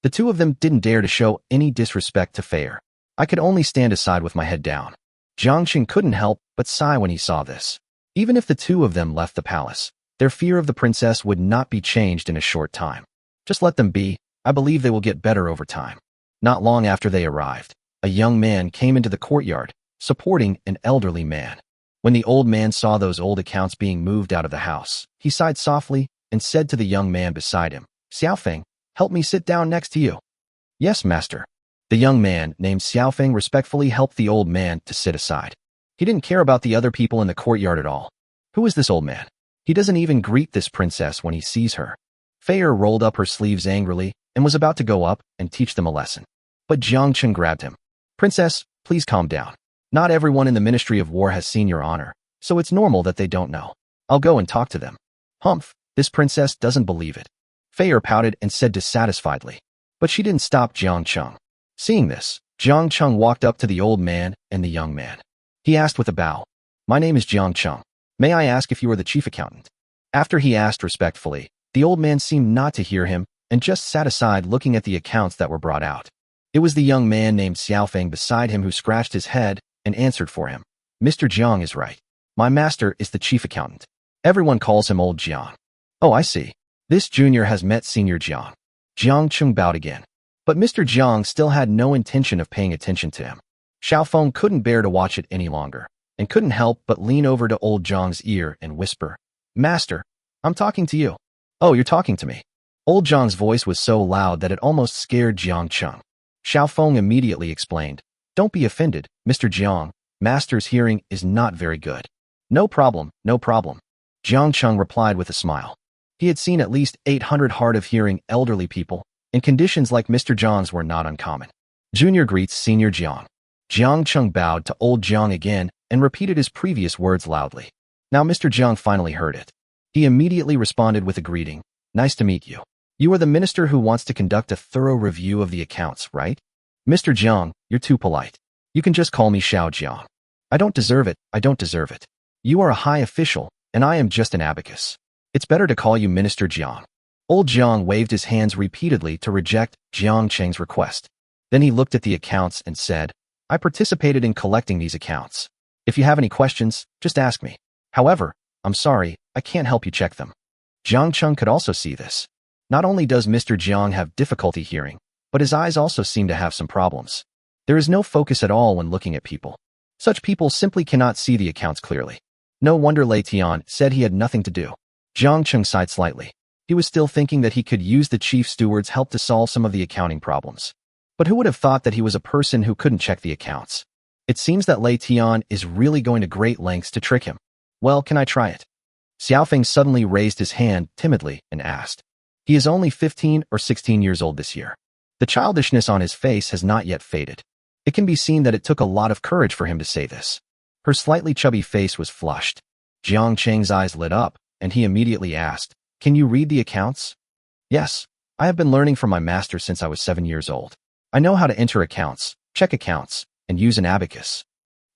The two of them didn't dare to show any disrespect to Feier. I could only stand aside with my head down. Jiang Cheng couldn't help but sigh when he saw this. Even if the two of them left the palace, their fear of the princess would not be changed in a short time. Just let them be. I believe they will get better over time. Not long after they arrived, a young man came into the courtyard, supporting an elderly man. When the old man saw those old accounts being moved out of the house, he sighed softly and said to the young man beside him, Xiaofeng, help me sit down next to you. Yes, master. The young man, named Xiaofeng, respectfully helped the old man to sit aside. He didn't care about the other people in the courtyard at all. Who is this old man? He doesn't even greet this princess when he sees her. Feier rolled up her sleeves angrily and was about to go up and teach them a lesson. But Jiang Cheng grabbed him. Princess, please calm down. Not everyone in the Ministry of War has seen your honor, so it's normal that they don't know. I'll go and talk to them. Humph, this princess doesn't believe it. Feier pouted and said dissatisfiedly. But she didn't stop Jiang Cheng. Seeing this, Jiang Cheng walked up to the old man and the young man. He asked with a bow, My name is Jiang Cheng. May I ask if you are the chief accountant? After he asked respectfully, the old man seemed not to hear him and just sat aside looking at the accounts that were brought out. It was the young man named Xiaofeng beside him who scratched his head and answered for him. Mr. Jiang is right. My master is the chief accountant. Everyone calls him Old Jiang. Oh, I see. This junior has met Senior Jiang. Jiang Cheng bowed again. But Mr. Jiang still had no intention of paying attention to him. Xiaofeng couldn't bear to watch it any longer, and couldn't help but lean over to Old Jiang's ear and whisper, Master, I'm talking to you. Oh, you're talking to me. Old Jiang's voice was so loud that it almost scared Jiang Cheng. Xiaofeng immediately explained, Don't be offended, Mr. Jiang. Master's hearing is not very good. No problem, no problem. Jiang Cheng replied with a smile. He had seen at least 800 hard-of-hearing elderly people, and conditions like Mr. Jiang's were not uncommon. Junior greets Senior Jiang. Jiang Cheng bowed to Old Jiang again and repeated his previous words loudly. Now Mr. Jiang finally heard it. He immediately responded with a greeting. Nice to meet you. You are the minister who wants to conduct a thorough review of the accounts, right? Mr. Jiang, you're too polite. You can just call me Xiao Jiang. I don't deserve it, I don't deserve it. You are a high official, and I am just an abacus. It's better to call you Minister Jiang. Old Jiang waved his hands repeatedly to reject Jiang Cheng's request. Then he looked at the accounts and said, I participated in collecting these accounts. If you have any questions, just ask me. However, I'm sorry, I can't help you check them. Jiang Cheng could also see this. Not only does Mr. Jiang have difficulty hearing, but his eyes also seem to have some problems. There is no focus at all when looking at people. Such people simply cannot see the accounts clearly. No wonder Lei Tian said he had nothing to do. Jiang Cheng sighed slightly. He was still thinking that he could use the chief steward's help to solve some of the accounting problems. But who would have thought that he was a person who couldn't check the accounts? It seems that Lei Tian is really going to great lengths to trick him. Well, can I try it? Xiaofeng suddenly raised his hand timidly and asked. He is only 15 or 16 years old this year. The childishness on his face has not yet faded. It can be seen that it took a lot of courage for him to say this. Her slightly chubby face was flushed. Jiang Cheng's eyes lit up, and he immediately asked, Can you read the accounts? Yes, I have been learning from my master since I was 7 years old. I know how to enter accounts, check accounts, and use an abacus.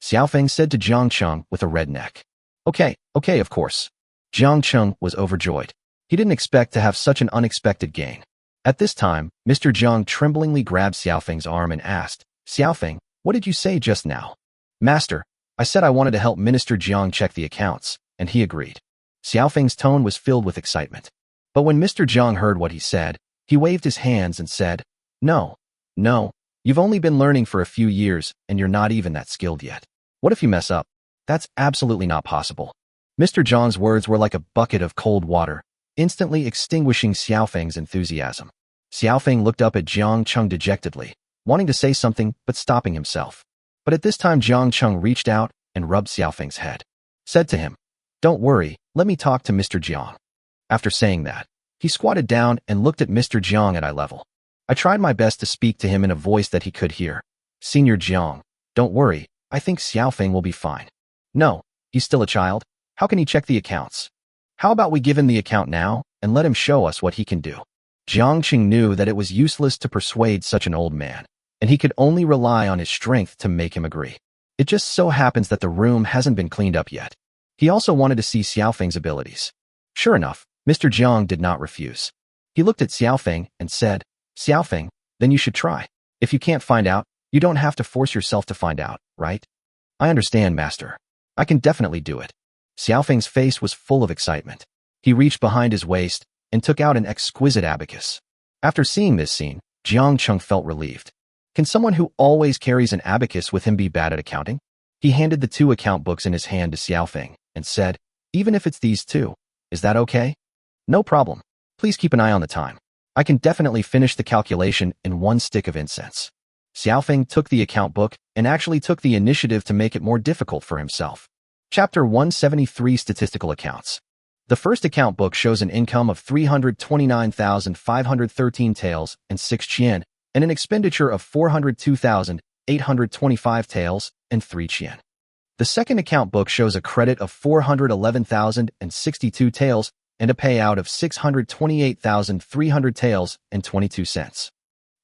Xiaofeng said to Jiang Cheng with a red neck. Okay, of course. Jiang Cheng was overjoyed. He didn't expect to have such an unexpected gain. At this time, Mr. Jiang tremblingly grabbed Xiaofeng's arm and asked, Xiaofeng, what did you say just now? Master, I said I wanted to help Minister Jiang check the accounts, and he agreed. Xiaofeng's tone was filled with excitement. But when Mr. Jiang heard what he said, he waved his hands and said, No, You've only been learning for a few years, and you're not even that skilled yet. What if you mess up? That's absolutely not possible. Mr. Jiang's words were like a bucket of cold water, instantly extinguishing Xiaofeng's enthusiasm. Xiaofeng looked up at Jiang Cheng dejectedly, wanting to say something but stopping himself. But at this time Jiang Cheng reached out and rubbed Xiaofeng's head. Said to him, "Don't worry, let me talk to Mr. Jiang." After saying that, he squatted down and looked at Mr. Jiang at eye level. I tried my best to speak to him in a voice that he could hear. "Senior Jiang, don't worry, I think Xiaofeng will be fine." "No, he's still a child. How can he check the accounts? How about we give him the account now and let him show us what he can do?" Jiang Qing knew that it was useless to persuade such an old man, and he could only rely on his strength to make him agree. It just so happens that the room hasn't been cleaned up yet. He also wanted to see Xiaofeng's abilities. Sure enough, Mr. Jiang did not refuse. He looked at Xiaofeng and said, "Xiaofeng, then you should try. If you can't find out, you don't have to force yourself to find out, right?" "I understand, master. I can definitely do it." Xiaofeng's face was full of excitement. He reached behind his waist and took out an exquisite abacus. After seeing this scene, Jiang Cheng felt relieved. Can someone who always carries an abacus with him be bad at accounting? He handed the 2 account books in his hand to Xiaofeng and said, "Even if it's these 2, is that okay?" "No problem. Please keep an eye on the time. I can definitely finish the calculation in 1 stick of incense." Xiaofeng took the account book and actually took the initiative to make it more difficult for himself. Chapter 173 Statistical Accounts. The first account book shows an income of 329,513 taels and 6 qian, and an expenditure of 402,825 taels and 3 qian. The second account book shows a credit of 411,062 taels and a payout of 628,300 taels and 22 cents.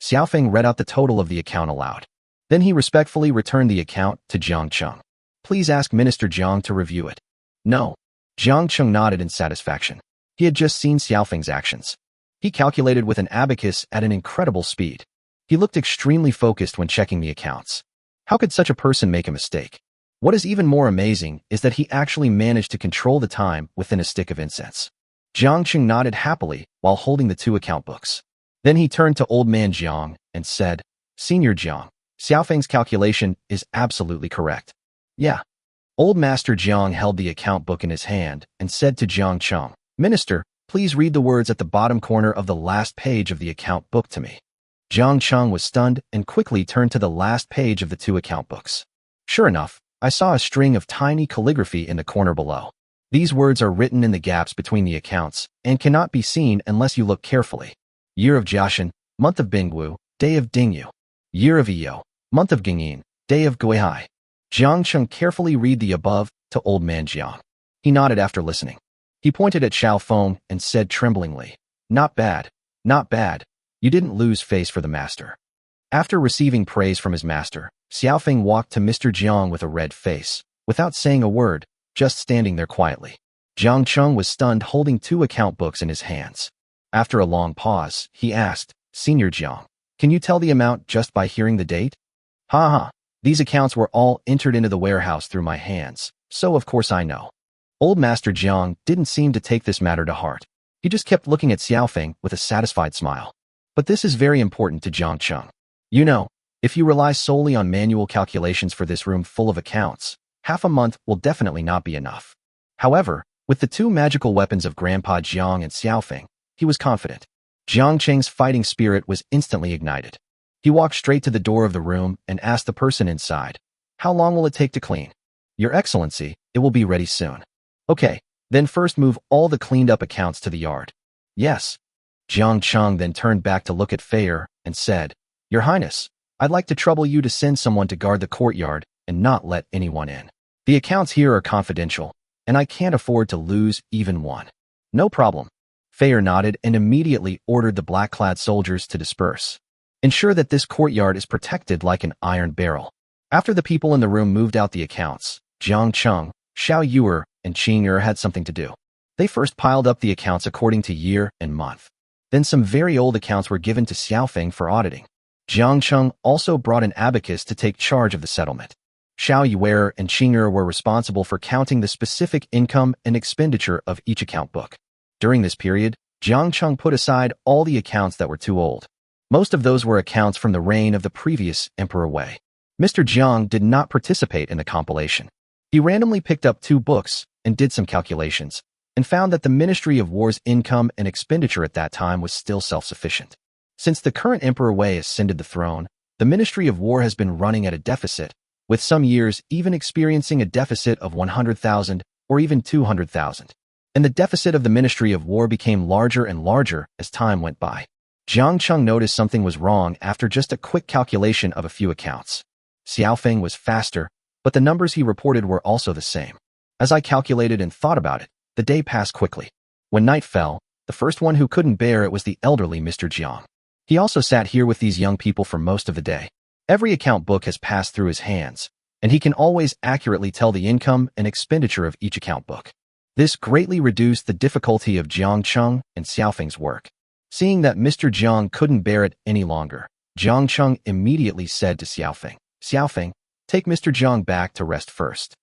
Xiaofeng read out the total of the account aloud. Then he respectfully returned the account to Jiang Cheng. "Please ask Minister Jiang to review it." "No." Jiang Cheng nodded in satisfaction. He had just seen Xiaofeng's actions. He calculated with an abacus at an incredible speed. He looked extremely focused when checking the accounts. How could such a person make a mistake? What is even more amazing is that he actually managed to control the time within a stick of incense. Jiang Cheng nodded happily while holding the 2 account books. Then he turned to Old Man Jiang and said, "Senior Jiang, Xiaofeng's calculation is absolutely correct." "Yeah." Old Master Jiang held the account book in his hand and said to Jiang Cheng, "Minister, please read the words at the bottom corner of the last page of the account book to me." Jiang Cheng was stunned and quickly turned to the last page of the 2 account books. Sure enough, I saw a string of tiny calligraphy in the corner below. These words are written in the gaps between the accounts and cannot be seen unless you look carefully. Year of Jiaxin, month of Bingwu, day of Dingyu. Year of Iyo, month of Gingyin, day of Guihai. Jiang Cheng carefully read the above to Old Man Jiang. He nodded after listening. He pointed at Xiaofeng and said tremblingly, "Not bad, not bad. You didn't lose face for the master." After receiving praise from his master, Xiaofeng walked to Mr. Jiang with a red face, without saying a word, just standing there quietly. Jiang Cheng was stunned, holding 2 account books in his hands. After a long pause, he asked, "Senior Jiang, can you tell the amount just by hearing the date?" "Ha ha. These accounts were all entered into the warehouse through my hands, so of course I know." Old Master Jiang didn't seem to take this matter to heart. He just kept looking at Xiaofeng with a satisfied smile. But this is very important to Jiang Cheng. You know, if you rely solely on manual calculations for this room full of accounts, half a month will definitely not be enough. However, with the 2 magical weapons of Grandpa Jiang and Xiaofeng, he was confident. Jiang Cheng's fighting spirit was instantly ignited. He walked straight to the door of the room and asked the person inside, "How long will it take to clean?" "Your Excellency, it will be ready soon." "Okay, then first move all the cleaned up accounts to the yard." "Yes." Jiang Cheng then turned back to look at Feier and said, "Your Highness, I'd like to trouble you to send someone to guard the courtyard and not let anyone in. The accounts here are confidential, and I can't afford to lose even one." "No problem." Feier nodded and immediately ordered the black-clad soldiers to disperse. "Ensure that this courtyard is protected like an iron barrel." After the people in the room moved out the accounts, Jiang Cheng, Xiao Yuer, and Qing Er had something to do. They first piled up the accounts according to year and month. Then some very old accounts were given to Xiaofeng for auditing. Jiang Cheng also brought an abacus to take charge of the settlement. Xiao Yuer and Qing Er were responsible for counting the specific income and expenditure of each account book. During this period, Jiang Cheng put aside all the accounts that were too old. Most of those were accounts from the reign of the previous Emperor Wei. Mr. Jiang did not participate in the compilation. He randomly picked up 2 books and did some calculations, and found that the Ministry of War's income and expenditure at that time was still self-sufficient. Since the current Emperor Wei ascended the throne, the Ministry of War has been running at a deficit, with some years even experiencing a deficit of 100,000 or even 200,000. And the deficit of the Ministry of War became larger and larger as time went by. Jiang Cheng noticed something was wrong after just a quick calculation of a few accounts. Xiaofeng was faster, but the numbers he reported were also the same. As I calculated and thought about it, the day passed quickly. When night fell, the first one who couldn't bear it was the elderly Mr. Jiang. He also sat here with these young people for most of the day. Every account book has passed through his hands, and he can always accurately tell the income and expenditure of each account book. This greatly reduced the difficulty of Jiang Cheng and Xiaofeng's work. Seeing that Mr. Jiang couldn't bear it any longer, Jiang Cheng immediately said to Xiaofeng, "Xiaofeng, take Mr. Jiang back to rest first."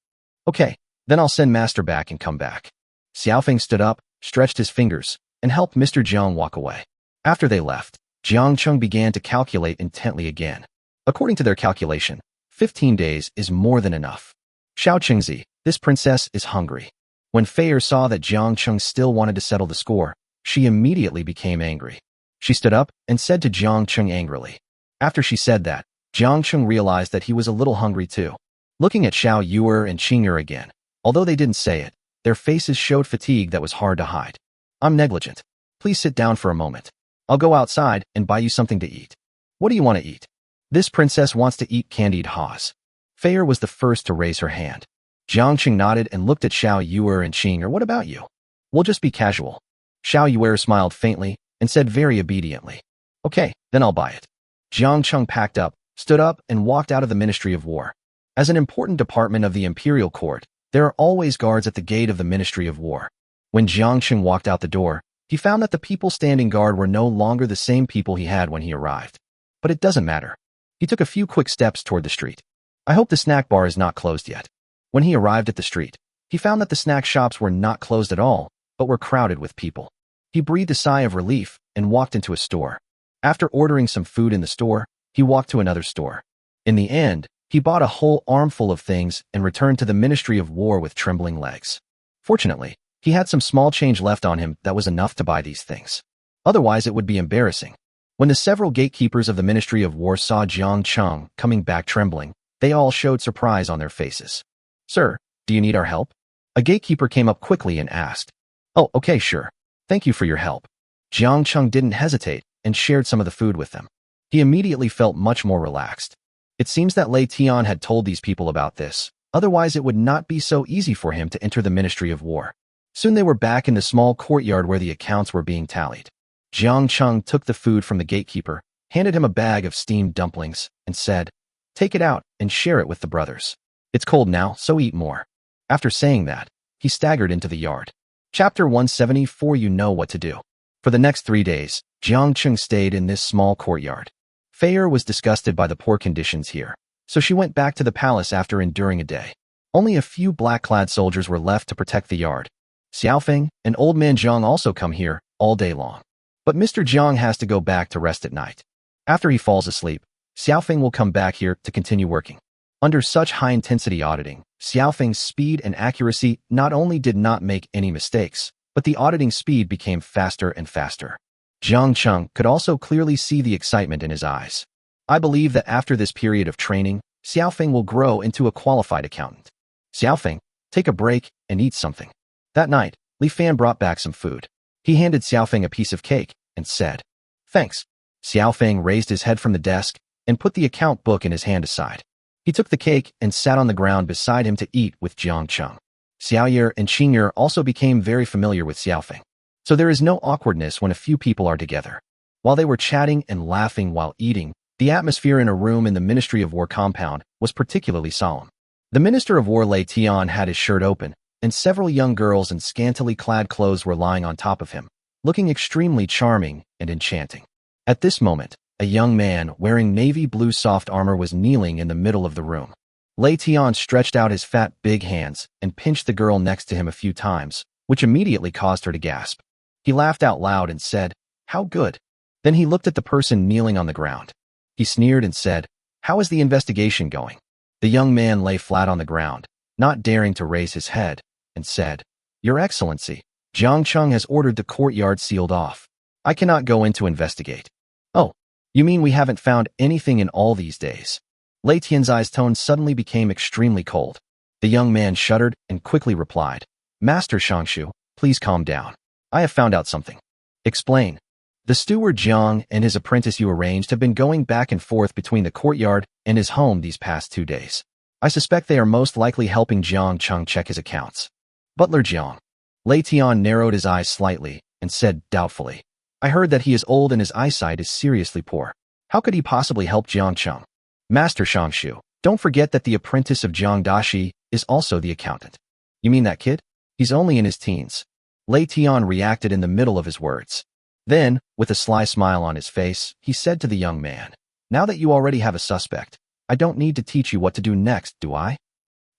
"Okay, then I'll send Master back and come back." Xiaofeng stood up, stretched his fingers, and helped Mr. Jiang walk away. After they left, Jiang Cheng began to calculate intently again. According to their calculation, 15 days is more than enough. Xiao Qingzi, this princess is hungry. When Feier saw that Jiang Cheng still wanted to settle the score, she immediately became angry. She stood up and said to Jiang Cheng angrily. After she said that, Jiang Cheng realized that he was a little hungry too. Looking at Xiao Yuer and Qing'er again, although they didn't say it, their faces showed fatigue that was hard to hide. "I'm negligent. Please sit down for a moment. I'll go outside and buy you something to eat." "What do you want to eat?" "This princess wants to eat candied haws." Feier was the first to raise her hand. Jiang Cheng nodded and looked at Xiao Yuer and Qing'er. "What about you?" "We'll just be casual." Xiao Yuer smiled faintly and said very obediently, "Okay, then I'll buy it." Jiang Cheng packed up, stood up, and walked out of the Ministry of War. As an important department of the imperial court, there are always guards at the gate of the Ministry of War. When Jiang Cheng walked out the door, he found that the people standing guard were no longer the same people he had when he arrived. But it doesn't matter. He took a few quick steps toward the street. I hope the snack bar is not closed yet. When he arrived at the street, he found that the snack shops were not closed at all, but were crowded with people. He breathed a sigh of relief and walked into a store. After ordering some food in the store, he walked to another store. In the end, he bought a whole armful of things and returned to the Ministry of War with trembling legs. Fortunately, he had some small change left on him that was enough to buy these things. Otherwise, it would be embarrassing. When the several gatekeepers of the Ministry of War saw Jiang Cheng coming back trembling, they all showed surprise on their faces. "Sir, do you need our help?" A gatekeeper came up quickly and asked. "Oh, okay, sure. Thank you for your help." Jiang Cheng didn't hesitate and shared some of the food with them. He immediately felt much more relaxed. It seems that Lei Tian had told these people about this, otherwise it would not be so easy for him to enter the Ministry of War. Soon they were back in the small courtyard where the accounts were being tallied. Jiang Cheng took the food from the gatekeeper, handed him a bag of steamed dumplings, and said, "Take it out and share it with the brothers. It's cold now, so eat more." After saying that, he staggered into the yard. Chapter 174. You know what to do. For the next 3 days, Jiang Cheng stayed in this small courtyard. Feier was disgusted by the poor conditions here, so she went back to the palace after enduring a day. Only a few black-clad soldiers were left to protect the yard. Xiaofeng and Old Man Jiang also come here all day long. But Mr. Jiang has to go back to rest at night. After he falls asleep, Xiaofeng will come back here to continue working. Under such high-intensity auditing, Xiaofeng's speed and accuracy not only did not make any mistakes, but the auditing speed became faster and faster. Jiang Cheng could also clearly see the excitement in his eyes. I believe that after this period of training, Xiaofeng will grow into a qualified accountant. "Xiaofeng, take a break and eat something." That night, Li Fan brought back some food. He handed Xiaofeng a piece of cake and said, "Thanks." Xiaofeng raised his head from the desk and put the account book in his hand aside. He took the cake and sat on the ground beside him to eat with Jiang Cheng. Xiaoyer and Qing'er also became very familiar with Xiaofeng, so there is no awkwardness when a few people are together. While they were chatting and laughing while eating, the atmosphere in a room in the Ministry of War compound was particularly solemn. The Minister of War Lei Tian had his shirt open, and several young girls in scantily clad clothes were lying on top of him, looking extremely charming and enchanting. At this moment, a young man wearing navy blue soft armor was kneeling in the middle of the room. Lei Tian stretched out his fat, big hands and pinched the girl next to him a few times, which immediately caused her to gasp. He laughed out loud and said, "How good." Then he looked at the person kneeling on the ground. He sneered and said, "How is the investigation going?" The young man lay flat on the ground, not daring to raise his head, and said, "Your Excellency, Jiang Cheng has ordered the courtyard sealed off. I cannot go in to investigate." "Oh, you mean we haven't found anything in all these days?" Lei Tianzai's tone suddenly became extremely cold. The young man shuddered and quickly replied, "Master Shangshu, please calm down. I have found out something." "Explain." The steward Jiang and his apprentice you arranged have been going back and forth between the courtyard and his home these past 2 days. I suspect they are most likely helping Jiang Cheng check his accounts. Butler Jiang. Lei Tian narrowed his eyes slightly and said doubtfully, "I heard that he is old and his eyesight is seriously poor. How could he possibly help Jiang Cheng?" "Master Shangshu, don't forget that the apprentice of Jiang Dashi is also the accountant." "You mean that kid? He's only in his teens." Lei Tian reacted in the middle of his words. Then, with a sly smile on his face, he said to the young man, "Now that you already have a suspect, I don't need to teach you what to do next, do I?"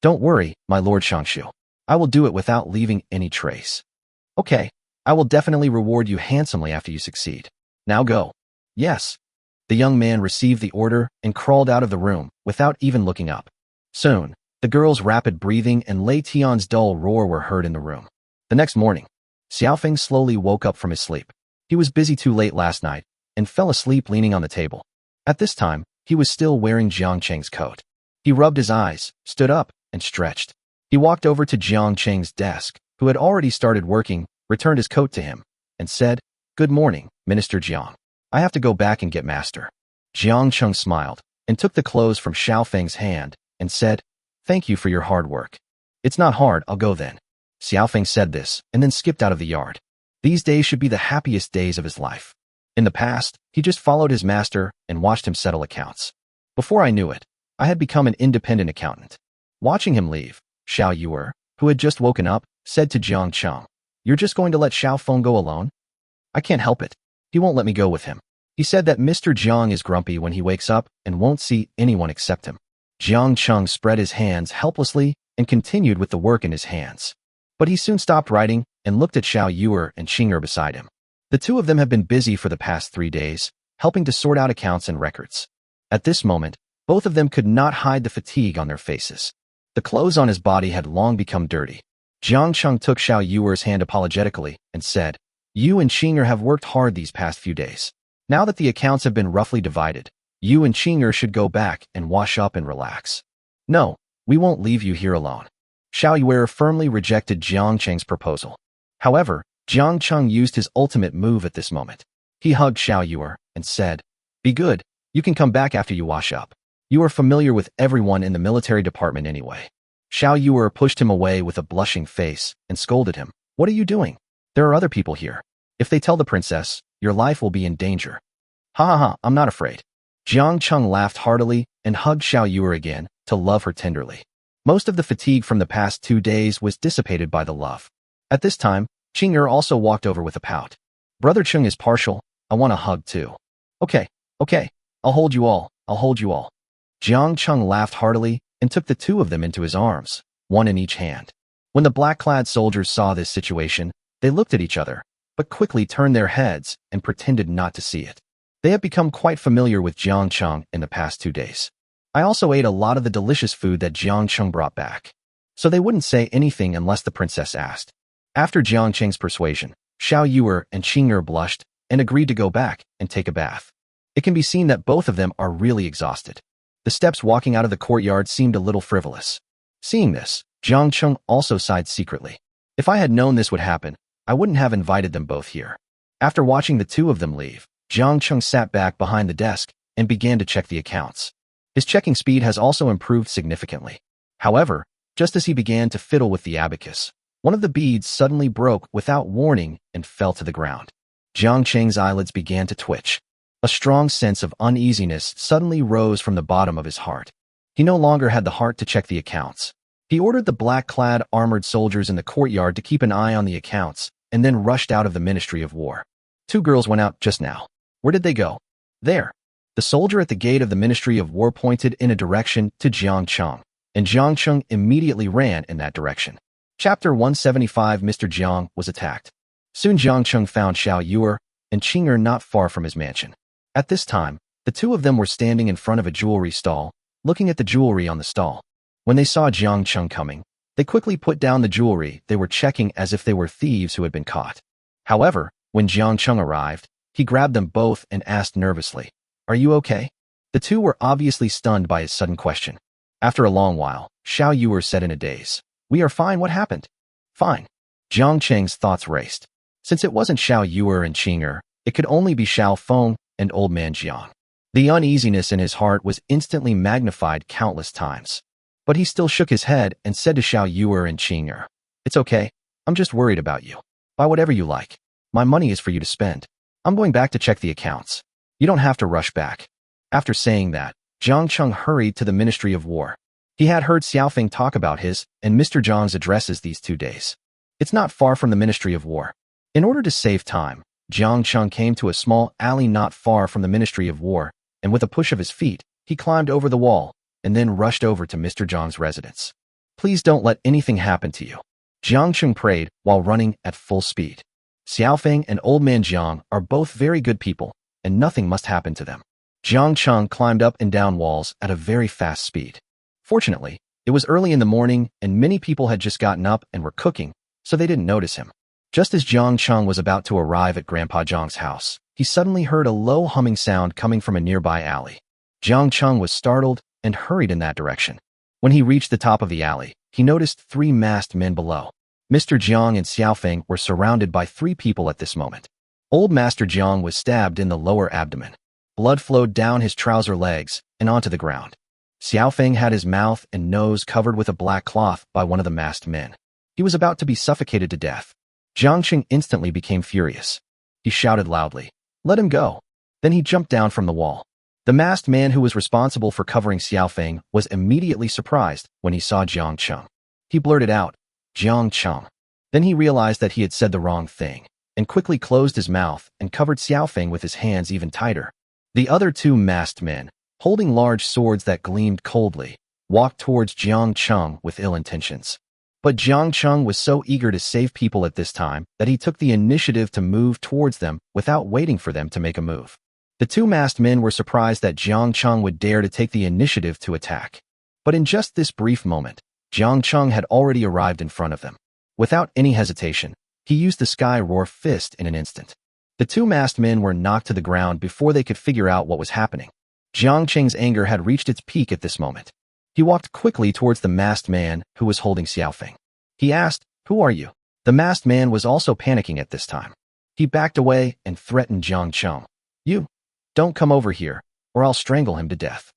"Don't worry, my Lord Shangshu. I will do it without leaving any trace." "Okay, I will definitely reward you handsomely after you succeed. Now go." "Yes." The young man received the order and crawled out of the room without even looking up. Soon, the girl's rapid breathing and Lei Tian's dull roar were heard in the room. The next morning, Xiaofeng slowly woke up from his sleep. He was busy too late last night and fell asleep leaning on the table. At this time, he was still wearing Jiang Cheng's coat. He rubbed his eyes, stood up, and stretched. He walked over to Jiang Cheng's desk, who had already started working, returned his coat to him, and said, "Good morning, Minister Jiang. I have to go back and get master." Jiang Cheng smiled and took the clothes from Xiaofeng's hand and said, "Thank you for your hard work." "It's not hard, I'll go then." Xiaofeng said this and then skipped out of the yard. These days should be the happiest days of his life. In the past, he just followed his master and watched him settle accounts. Before I knew it, I had become an independent accountant. Watching him leave, Xiao Yuer, who had just woken up, said to Jiang Cheng, "You're just going to let Xiao Feng go alone?" "I can't help it. He won't let me go with him. He said that Mr. Jiang is grumpy when he wakes up and won't see anyone except him." Jiang Cheng spread his hands helplessly and continued with the work in his hands. But he soon stopped writing and looked at Xiao Yuer and Qing'er beside him. The two of them have been busy for the past 3 days, helping to sort out accounts and records. At this moment, both of them could not hide the fatigue on their faces. The clothes on his body had long become dirty. Jiang Cheng took Xiao Yuer's hand apologetically and said, "You and Qing'er have worked hard these past few days. Now that the accounts have been roughly divided, you and Qing'er should go back and wash up and relax." "No, we won't leave you here alone." Xiao Yuer firmly rejected Jiang Cheng's proposal. However, Jiang Cheng used his ultimate move at this moment. He hugged Xiao Yuer and said, "Be good, you can come back after you wash up. You are familiar with everyone in the military department anyway." Xiao Yuer pushed him away with a blushing face and scolded him, "What are you doing? There are other people here. If they tell the princess, your life will be in danger." "Ha ha ha, I'm not afraid." Jiang Cheng laughed heartily and hugged Xiao Yuer again to love her tenderly. Most of the fatigue from the past 2 days was dissipated by the love. At this time, Qing'er also walked over with a pout. "Brother Cheng is partial. I want a hug too." Okay, I'll hold you all. Jiang Cheng laughed heartily and took the two of them into his arms, one in each hand. When the black-clad soldiers saw this situation, they looked at each other, but quickly turned their heads and pretended not to see it. They have become quite familiar with Jiang Cheng in the past 2 days. I also ate a lot of the delicious food that Jiang Cheng brought back, so they wouldn't say anything unless the princess asked. After Jiang Cheng's persuasion, Xiao Yuer and Qing'er blushed and agreed to go back and take a bath. It can be seen that both of them are really exhausted. The steps walking out of the courtyard seemed a little frivolous. Seeing this, Jiang Cheng also sighed secretly. If I had known this would happen, I wouldn't have invited them both here. After watching the two of them leave, Jiang Cheng sat back behind the desk and began to check the accounts. His checking speed has also improved significantly. However, just as he began to fiddle with the abacus, one of the beads suddenly broke without warning and fell to the ground. Jiang Cheng's eyelids began to twitch. A strong sense of uneasiness suddenly rose from the bottom of his heart. He no longer had the heart to check the accounts. He ordered the black-clad armored soldiers in the courtyard to keep an eye on the accounts and then rushed out of the Ministry of War. 2 girls went out just now. Where did they go? There. The soldier at the gate of the Ministry of War pointed in a direction to Jiang Cheng, and Jiang Cheng immediately ran in that direction. Chapter 175. Mr. Jiang was attacked. Soon Jiang Cheng found Xiao Yuer, and Qing'er not far from his mansion. At this time, the two of them were standing in front of a jewelry stall, looking at the jewelry on the stall. When they saw Jiang Cheng coming, they quickly put down the jewelry they were checking as if they were thieves who had been caught. However, when Jiang Cheng arrived, he grabbed them both and asked nervously, "Are you okay?" The two were obviously stunned by his sudden question. After a long while, Xiao Yuer said in a daze, "We are fine, what happened?" "Fine." Jiang Cheng's thoughts raced. Since it wasn't Xiao Yuer and Qing'er, it could only be Xiao Feng and Old Man Jiang. The uneasiness in his heart was instantly magnified countless times. But he still shook his head and said to Xiao Yuer and Qing'er, "It's okay, I'm just worried about you. Buy whatever you like. My money is for you to spend. I'm going back to check the accounts. You don't have to rush back." After saying that, Jiang Cheng hurried to the Ministry of War. He had heard Xiaofeng talk about his and Mr. Zhang's addresses these 2 days. It's not far from the Ministry of War. In order to save time, Jiang Cheng came to a small alley not far from the Ministry of War, and with a push of his feet, he climbed over the wall and then rushed over to Mr. Zhang's residence. "Please don't let anything happen to you," Jiang Cheng prayed while running at full speed. Xiaofeng and Old Man Jiang are both very good people, and nothing must happen to them. Jiang Cheng climbed up and down walls at a very fast speed. Fortunately, it was early in the morning and many people had just gotten up and were cooking, so they didn't notice him. Just as Jiang Cheng was about to arrive at Grandpa Zhang's house, he suddenly heard a low humming sound coming from a nearby alley. Jiang Cheng was startled and hurried in that direction. When he reached the top of the alley, he noticed 3 masked men below. Mr. Jiang and Xiaofeng were surrounded by 3 people at this moment. Old Master Jiang was stabbed in the lower abdomen. Blood flowed down his trouser legs and onto the ground. Xiaofeng had his mouth and nose covered with a black cloth by one of the masked men. He was about to be suffocated to death. Jiang Cheng instantly became furious. He shouted loudly, "Let him go." Then he jumped down from the wall. The masked man who was responsible for covering Xiaofeng was immediately surprised when he saw Jiang Cheng. He blurted out, "Jiang Cheng." Then he realized that he had said the wrong thing, and quickly closed his mouth and covered Xiaofeng with his hands even tighter. The other 2 masked men, holding large swords that gleamed coldly, walked towards Jiang Cheng with ill intentions. But Jiang Cheng was so eager to save people at this time that he took the initiative to move towards them without waiting for them to make a move. The 2 masked men were surprised that Jiang Cheng would dare to take the initiative to attack. But in just this brief moment, Jiang Cheng had already arrived in front of them. Without any hesitation, he used the Sky Roar fist in an instant. The 2 masked men were knocked to the ground before they could figure out what was happening. Jiang Cheng's anger had reached its peak at this moment. He walked quickly towards the masked man who was holding Xiaofeng. He asked, "Who are you?" The masked man was also panicking at this time. He backed away and threatened Jiang Cheng. "You, don't come over here, or I'll strangle him to death."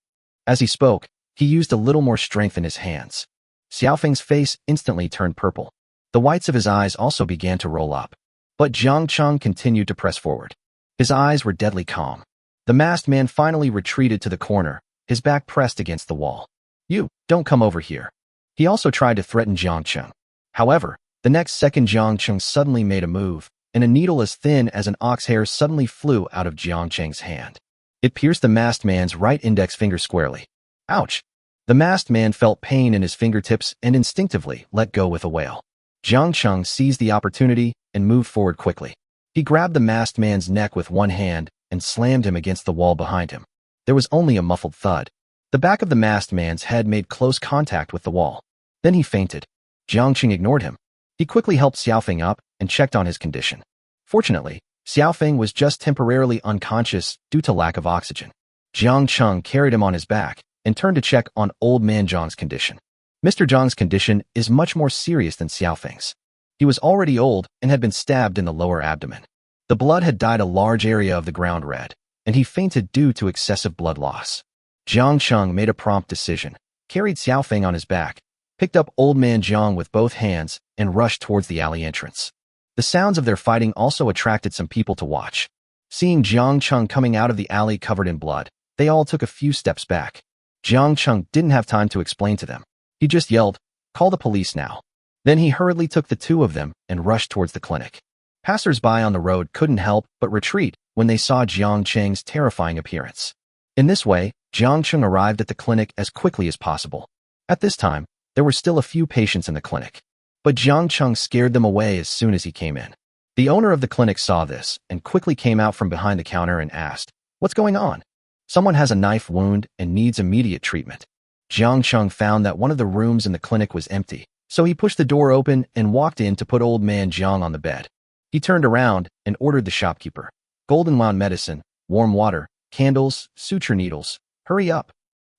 As he spoke, he used a little more strength in his hands. Xiaofeng's face instantly turned purple. The whites of his eyes also began to roll up. But Jiang Cheng continued to press forward. His eyes were deadly calm. The masked man finally retreated to the corner, his back pressed against the wall. "You, don't come over here." He also tried to threaten Jiang Cheng. However, the next second Jiang Cheng suddenly made a move, and a needle as thin as an ox hair suddenly flew out of Jiang Cheng's hand. It pierced the masked man's right index finger squarely. Ouch! The masked man felt pain in his fingertips and instinctively let go with a wail. Jiang Cheng seized the opportunity and moved forward quickly. He grabbed the masked man's neck with one hand and slammed him against the wall behind him. There was only a muffled thud. The back of the masked man's head made close contact with the wall. Then he fainted. Jiang Cheng ignored him. He quickly helped Xiaofeng up and checked on his condition. Fortunately, Xiaofeng was just temporarily unconscious due to lack of oxygen. Jiang Cheng carried him on his back and turned to check on Old Man Zhang's condition. Mr. Zhang's condition is much more serious than Xiaofeng's. He was already old and had been stabbed in the lower abdomen. The blood had dyed a large area of the ground red, and he fainted due to excessive blood loss. Jiang Cheng made a prompt decision, carried Xiaofeng on his back, picked up Old Man Jiang with both hands, and rushed towards the alley entrance. The sounds of their fighting also attracted some people to watch. Seeing Jiang Cheng coming out of the alley covered in blood, they all took a few steps back. Jiang Cheng didn't have time to explain to them. He just yelled, "Call the police now." Then he hurriedly took the 2 of them and rushed towards the clinic. Passers-by on the road couldn't help but retreat when they saw Jiang Cheng's terrifying appearance. In this way, Jiang Cheng arrived at the clinic as quickly as possible. At this time, there were still a few patients in the clinic, but Jiang Cheng scared them away as soon as he came in. The owner of the clinic saw this and quickly came out from behind the counter and asked, "What's going on?" "Someone has a knife wound and needs immediate treatment." Jiang Cheng found that one of the rooms in the clinic was empty, so he pushed the door open and walked in to put old man Jiang on the bed. He turned around and ordered the shopkeeper, "Golden wound medicine, warm water, candles, suture needles. Hurry up."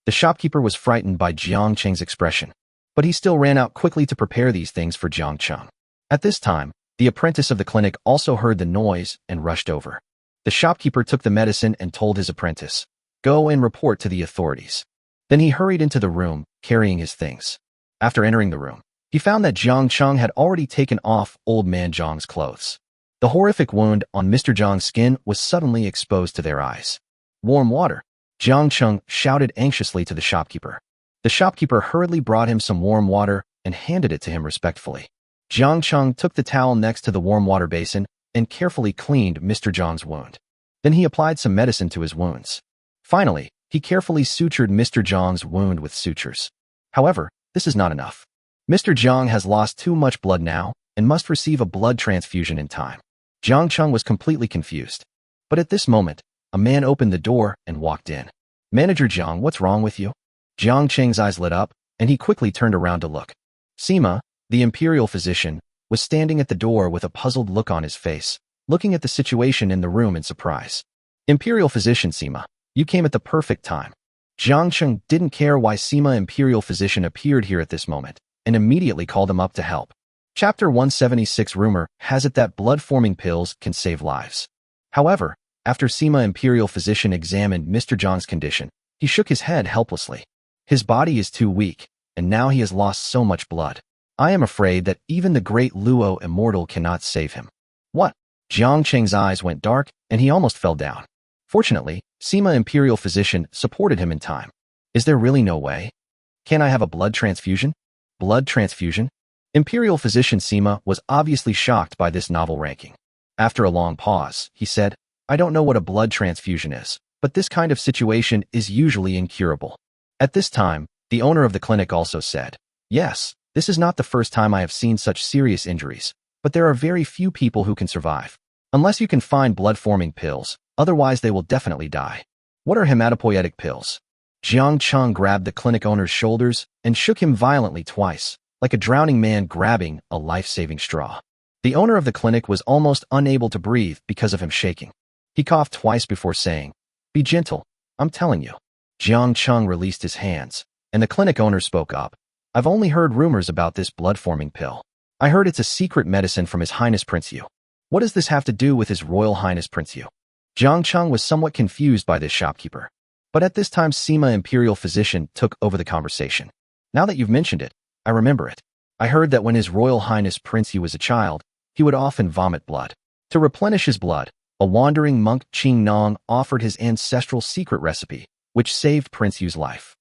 The shopkeeper was frightened by Jiang Cheng's expression, but he still ran out quickly to prepare these things for Jiang Cheng. At this time, the apprentice of the clinic also heard the noise and rushed over. The shopkeeper took the medicine and told his apprentice, "Go and report to the authorities." Then he hurried into the room, carrying his things. After entering the room, he found that Jiang Cheng had already taken off old man Jiang's clothes. The horrific wound on Mr. Jiang's skin was suddenly exposed to their eyes. "Warm water," Jiang Cheng shouted anxiously to the shopkeeper. The shopkeeper hurriedly brought him some warm water and handed it to him respectfully. Jiang Cheng took the towel next to the warm water basin and carefully cleaned Mr. Jiang's wound. Then he applied some medicine to his wounds. Finally, he carefully sutured Mr. Jiang's wound with sutures. However, this is not enough. Mr. Jiang has lost too much blood now and must receive a blood transfusion in time. Jiang Cheng was completely confused. But at this moment, a man opened the door and walked in. "Manager Jiang, what's wrong with you?" Jiang Cheng's eyes lit up, and he quickly turned around to look. Sima, the imperial physician, was standing at the door with a puzzled look on his face, looking at the situation in the room in surprise. "Imperial physician Sima, you came at the perfect time." Jiang Cheng didn't care why Sima imperial physician appeared here at this moment, and immediately called him up to help. Chapter 176 Rumor has it that blood-forming pills can save lives. However, after Sima imperial physician examined Mr. Jiang's condition, he shook his head helplessly. His body is too weak, and now he has lost so much blood. I am afraid that even the great Luo Immortal cannot save him. What? Jiang Cheng's eyes went dark, and he almost fell down. Fortunately, Sima imperial physician supported him in time. Is there really no way? Can I have a blood transfusion? Blood transfusion? Imperial physician Sima was obviously shocked by this novel ranking. After a long pause, he said, "I don't know what a blood transfusion is, but this kind of situation is usually incurable." At this time, the owner of the clinic also said, "Yes, this is not the first time I have seen such serious injuries, but there are very few people who can survive. Unless you can find blood-forming pills, otherwise they will definitely die." "What are hematopoietic pills?" Jiang Cheng grabbed the clinic owner's shoulders and shook him violently twice, like a drowning man grabbing a life-saving straw. The owner of the clinic was almost unable to breathe because of him shaking. He coughed twice before saying, "Be gentle, I'm telling you." Jiang Cheng released his hands, and the clinic owner spoke up. "I've only heard rumors about this blood-forming pill. I heard it's a secret medicine from His Highness Prince Yu. What does this have to do with His Royal Highness Prince Yu?" Jiang Cheng was somewhat confused by this shopkeeper. But at this time Sima imperial physician took over the conversation. "Now that you've mentioned it, I remember it. I heard that when His Royal Highness Prince Yu was a child, he would often vomit blood. To replenish his blood, a wandering monk Qing Nong offered his ancestral secret recipe, which saved Prince Yu's life.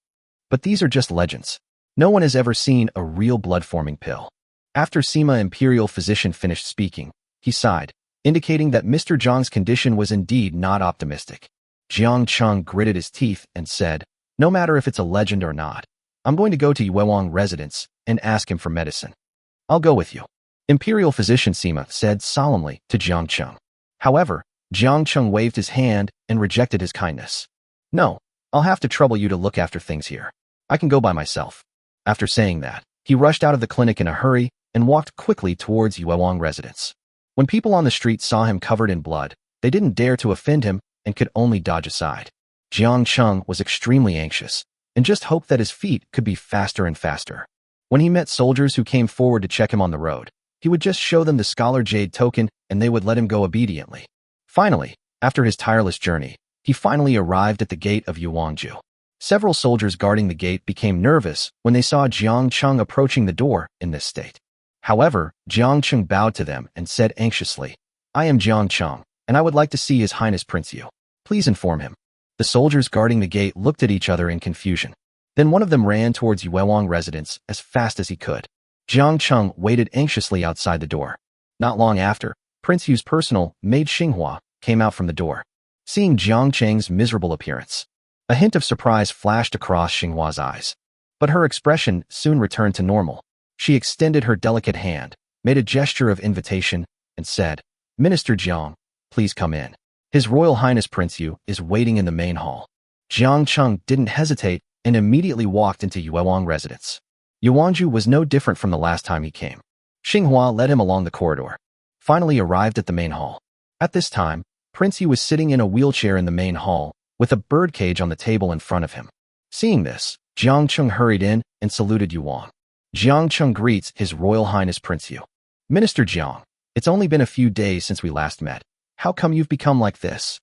But these are just legends. No one has ever seen a real blood-forming pill." After Sima imperial physician finished speaking, he sighed, indicating that Mr. Jiang's condition was indeed not optimistic. Jiang Cheng gritted his teeth and said, "No matter if it's a legend or not, I'm going to go to Yuewang residence and ask him for medicine." "I'll go with you," imperial physician Sima said solemnly to Jiang Cheng. However, Jiang Cheng waved his hand and rejected his kindness. "No, I'll have to trouble you to look after things here. I can go by myself." After saying that, he rushed out of the clinic in a hurry and walked quickly towards Yuewang residence. When people on the street saw him covered in blood, they didn't dare to offend him and could only dodge aside. Jiang Cheng was extremely anxious and just hoped that his feet could be faster and faster. When he met soldiers who came forward to check him on the road, he would just show them the Scholar Jade token and they would let him go obediently. Finally, after his tireless journey, he finally arrived at the gate of Yuewangju. Several soldiers guarding the gate became nervous when they saw Jiang Cheng approaching the door in this state. However, Jiang Cheng bowed to them and said anxiously, "I am Jiang Cheng, and I would like to see His Highness Prince Yu. Please inform him." The soldiers guarding the gate looked at each other in confusion. Then one of them ran towards Yuewang residence as fast as he could. Jiang Cheng waited anxiously outside the door. Not long after, Prince Yu's personal maid Xinghua came out from the door. Seeing Jiang Cheng's miserable appearance, a hint of surprise flashed across Xinghua's eyes. But her expression soon returned to normal. She extended her delicate hand, made a gesture of invitation, and said, Minister Jiang, please come in. His Royal Highness Prince Yu is waiting in the main hall. Jiang Cheng didn't hesitate and immediately walked into Yuewang residence. Yuanju was no different from the last time he came. Xinghua led him along the corridor. Finally arrived at the main hall. At this time, Prince Yu was sitting in a wheelchair in the main hall, with a birdcage on the table in front of him. Seeing this, Jiang Cheng hurried in and saluted Yuang. Jiang Cheng greets His Royal Highness Prince Yu. Minister Jiang, it's only been a few days since we last met. How come you've become like this?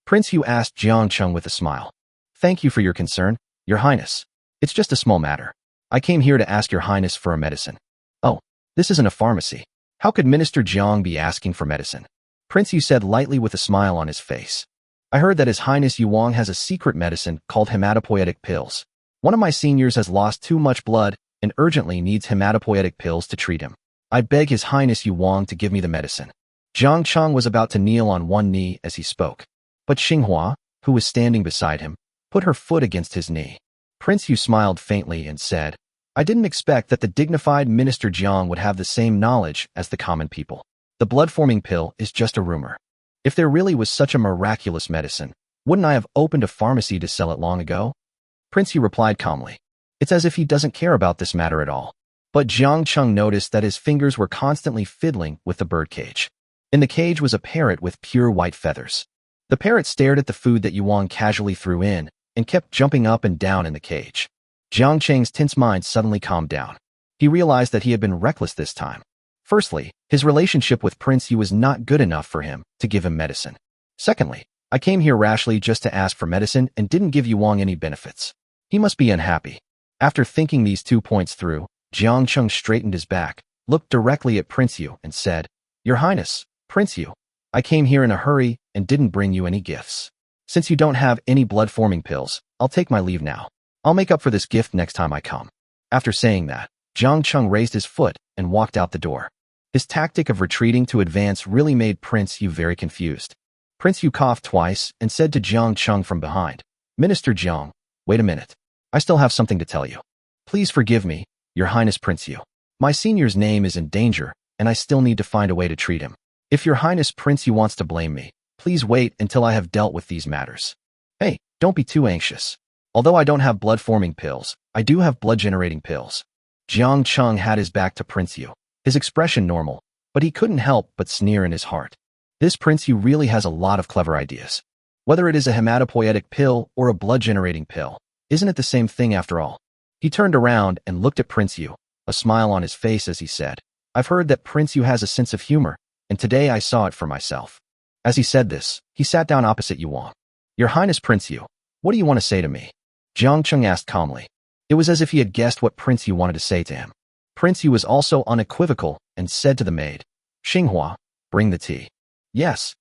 Prince Yu asked Jiang Cheng with a smile. Thank you for your concern, Your Highness. It's just a small matter. I came here to ask Your Highness for a medicine. Oh, this isn't a pharmacy. How could Minister Jiang be asking for medicine? Prince Yu said lightly with a smile on his face. I heard that His Highness Yuang has a secret medicine called hematopoietic pills. One of my seniors has lost too much blood and urgently needs hematopoietic pills to treat him. I beg His Highness Yuang to give me the medicine. Jiang Cheng was about to kneel on one knee as he spoke. But Xinghua, who was standing beside him, put her foot against his knee. Prince Yu smiled faintly and said, I didn't expect that the dignified Minister Jiang would have the same knowledge as the common people. The blood-forming pill is just a rumor. If there really was such a miraculous medicine, wouldn't I have opened a pharmacy to sell it long ago? Prince Yu replied calmly. It's as if he doesn't care about this matter at all. But Jiang Cheng noticed that his fingers were constantly fiddling with the birdcage. In the cage was a parrot with pure white feathers. The parrot stared at the food that Yuang casually threw in and kept jumping up and down in the cage. Jiang Cheng's tense mind suddenly calmed down. He realized that he had been reckless this time. Firstly, his relationship with Prince Yu was not good enough for him to give him medicine. Secondly, I came here rashly just to ask for medicine and didn't give Yuang any benefits. He must be unhappy. After thinking these 2 points through, Jiang Cheng straightened his back, looked directly at Prince Yu and said, Your Highness, Prince Yu, I came here in a hurry and didn't bring you any gifts. Since you don't have any blood-forming pills, I'll take my leave now. I'll make up for this gift next time I come. After saying that, Jiang Cheng raised his foot and walked out the door. His tactic of retreating to advance really made Prince Yu very confused. Prince Yu coughed twice and said to Jiang Cheng from behind, Minister Jiang, wait a minute. I still have something to tell you. Please forgive me, Your Highness Prince Yu. My senior's name is in danger, and I still need to find a way to treat him. If Your Highness Prince Yu wants to blame me, please wait until I have dealt with these matters. Hey, don't be too anxious. Although I don't have blood-forming pills, I do have blood-generating pills. Jiang Cheng had his back to Prince Yu, his expression normal, but he couldn't help but sneer in his heart. This Prince Yu really has a lot of clever ideas. Whether it is a hematopoietic pill or a blood-generating pill, isn't it the same thing after all? He turned around and looked at Prince Yu, a smile on his face as he said, I've heard that Prince Yu has a sense of humor, and today I saw it for myself. As he said this, he sat down opposite Yuang. Your Highness Prince Yu, what do you want to say to me? Jiang Cheng asked calmly. It was as if he had guessed what Prince Yu wanted to say to him. Prince Yu was also unequivocal and said to the maid, Xinghua, bring the tea. Yes.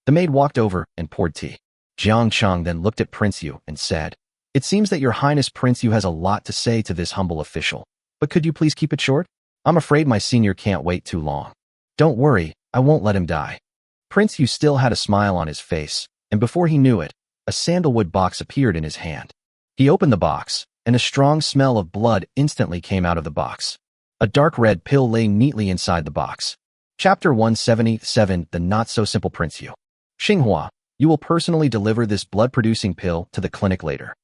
The maid walked over and poured tea. Jiang Cheng then looked at Prince Yu and said, It seems that Your Highness Prince Yu has a lot to say to this humble official, but could you please keep it short? I'm afraid my senior can't wait too long. Don't worry, I won't let him die. Prince Yu still had a smile on his face, and before he knew it, a sandalwood box appeared in his hand. He opened the box, and a strong smell of blood instantly came out of the box. A dark red pill lay neatly inside the box. Chapter 177, The Not-So-Simple Prince Yu. Xinghua, you will personally deliver this blood-producing pill to the clinic later.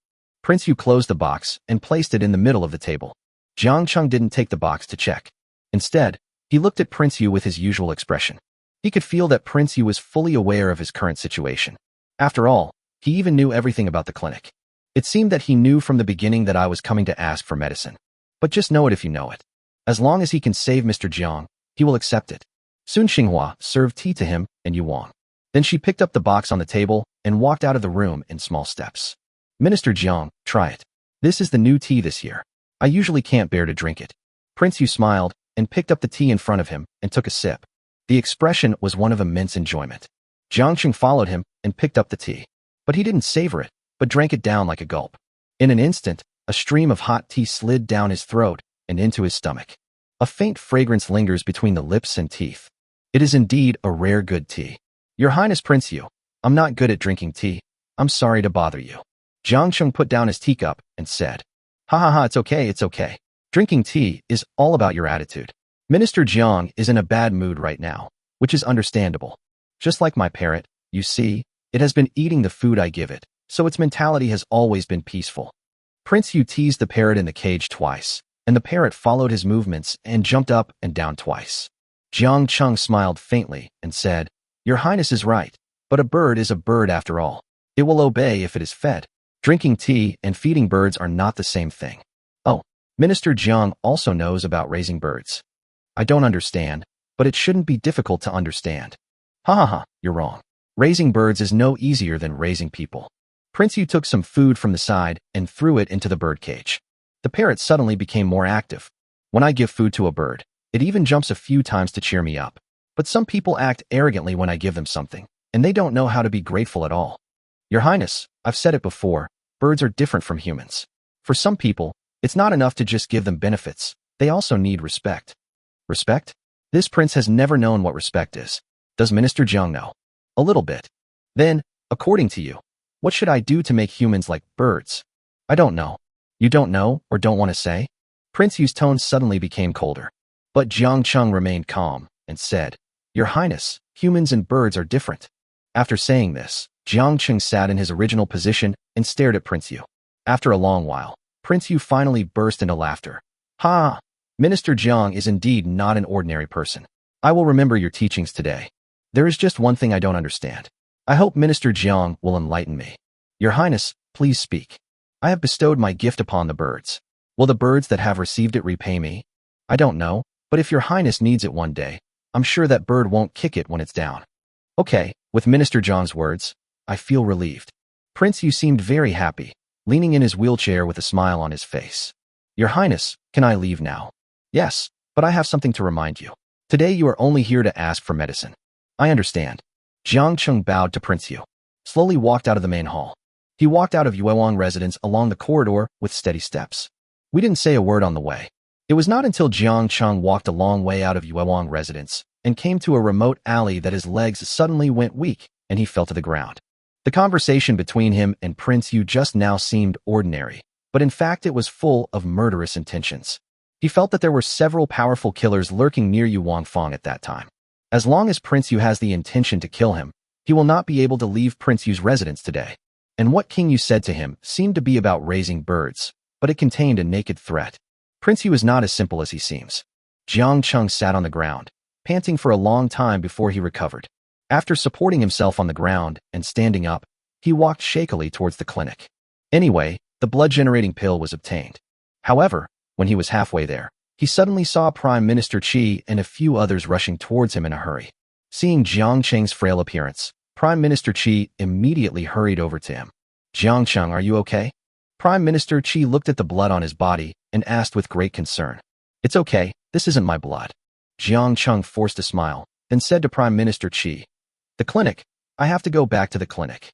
Prince Yu closed the box and placed it in the middle of the table. Jiang Cheng didn't take the box to check. Instead, he looked at Prince Yu with his usual expression. He could feel that Prince Yu was fully aware of his current situation. After all, he even knew everything about the clinic. It seemed that he knew from the beginning that I was coming to ask for medicine. But just know it if you know it. As long as he can save Mr. Jiang, he will accept it. Soon Xinghua served tea to him and Yuang. Then she picked up the box on the table and walked out of the room in small steps. Minister Jiang, try it. This is the new tea this year. I usually can't bear to drink it. Prince Yu smiled and picked up the tea in front of him and took a sip. The expression was one of immense enjoyment. Jiang Cheng followed him and picked up the tea. But he didn't savor it, but drank it down like a gulp. In an instant, a stream of hot tea slid down his throat and into his stomach. A faint fragrance lingers between the lips and teeth. It is indeed a rare good tea. Your Highness Prince Yu, I'm not good at drinking tea. I'm sorry to bother you. Jiang Cheng put down his teacup and said, Ha ha ha, it's okay, it's okay. Drinking tea is all about your attitude. Minister Jiang is in a bad mood right now, which is understandable. Just like my parrot, you see, it has been eating the food I give it, so its mentality has always been peaceful. Prince Yu teased the parrot in the cage twice, and the parrot followed his movements and jumped up and down twice. Jiang Cheng smiled faintly and said, Your Highness is right, but a bird is a bird after all. It will obey if it is fed. Drinking tea and feeding birds are not the same thing. Oh, Minister Jiang also knows about raising birds. I don't understand, but it shouldn't be difficult to understand. Ha ha ha, you're wrong. Raising birds is no easier than raising people. Prince Yu took some food from the side and threw it into the bird cage. The parrot suddenly became more active. When I give food to a bird, it even jumps a few times to cheer me up. But some people act arrogantly when I give them something, and they don't know how to be grateful at all. Your Highness, I've said it before, birds are different from humans. For some people, it's not enough to just give them benefits. They also need respect. Respect? This prince has never known what respect is. Does Minister Jiang know? A little bit. Then, according to you, what should I do to make humans like birds? I don't know. You don't know or don't want to say? Prince Yu's tone suddenly became colder. But Jiang Cheng remained calm and said, Your Highness, humans and birds are different. After saying this, Jiang Cheng sat in his original position and stared at Prince Yu. After a long while, Prince Yu finally burst into laughter. Ha! Minister Jiang is indeed not an ordinary person. I will remember your teachings today. There is just one thing I don't understand. I hope Minister Jiang will enlighten me. Your Highness, please speak. I have bestowed my gift upon the birds. Will the birds that have received it repay me? I don't know, but if your Highness needs it one day, I'm sure that bird won't kick it when it's down. Okay, with Minister Jiang's words, I feel relieved. Prince Yu seemed very happy, leaning in his wheelchair with a smile on his face. Your Highness, can I leave now? Yes, but I have something to remind you. Today you are only here to ask for medicine. I understand. Jiang Cheng bowed to Prince Yu, slowly walked out of the main hall. He walked out of Yuewang residence along the corridor with steady steps. We didn't say a word on the way. It was not until Jiang Cheng walked a long way out of Yuewang residence and came to a remote alley that his legs suddenly went weak and he fell to the ground. The conversation between him and Prince Yu just now seemed ordinary, but in fact it was full of murderous intentions. He felt that there were several powerful killers lurking near Yu Wangfang at that time. As long as Prince Yu has the intention to kill him, he will not be able to leave Prince Yu's residence today. And what King Yu said to him seemed to be about raising birds, but it contained a naked threat. Prince Yu is not as simple as he seems. Jiang Cheng sat on the ground, panting for a long time before he recovered. After supporting himself on the ground and standing up, he walked shakily towards the clinic. Anyway, the blood-generating pill was obtained. However, when he was halfway there, he suddenly saw Prime Minister Qi and a few others rushing towards him in a hurry. Seeing Jiang Cheng's frail appearance, Prime Minister Qi immediately hurried over to him. Jiang Cheng, are you okay? Prime Minister Qi looked at the blood on his body and asked with great concern. It's okay, this isn't my blood. Jiang Cheng forced a smile, then said to Prime Minister Qi, The clinic. I have to go back to the clinic.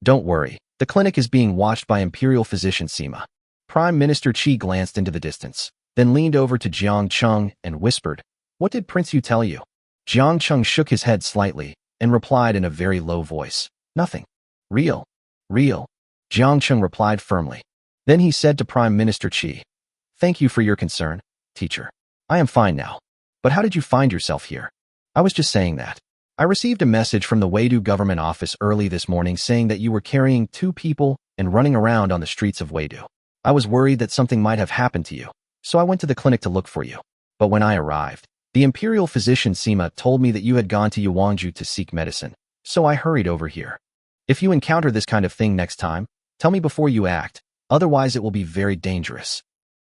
Don't worry, the clinic is being watched by Imperial Physician Sima. Prime Minister Qi glanced into the distance, then leaned over to Jiang Cheng and whispered, What did Prince Yu tell you? Jiang Cheng shook his head slightly and replied in a very low voice, Nothing. Real. Jiang Cheng replied firmly. Then he said to Prime Minister Qi, Thank you for your concern, teacher. I am fine now. But how did you find yourself here? I was just saying that. I received a message from the Weidu government office early this morning saying that you were carrying 2 people and running around on the streets of Weidu. I was worried that something might have happened to you, so I went to the clinic to look for you. But when I arrived, the Imperial Physician Sima told me that you had gone to Yuangju to seek medicine, so I hurried over here. If you encounter this kind of thing next time, tell me before you act, otherwise it will be very dangerous.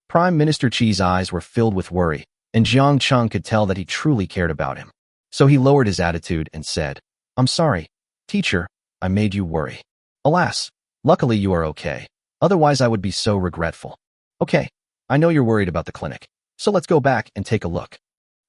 Prime Minister Qi's eyes were filled with worry, and Jiang Cheng could tell that he truly cared about him. So he lowered his attitude and said, I'm sorry, teacher, I made you worry. Alas, luckily you are okay. Otherwise I would be so regretful. Okay, I know you're worried about the clinic, so let's go back and take a look.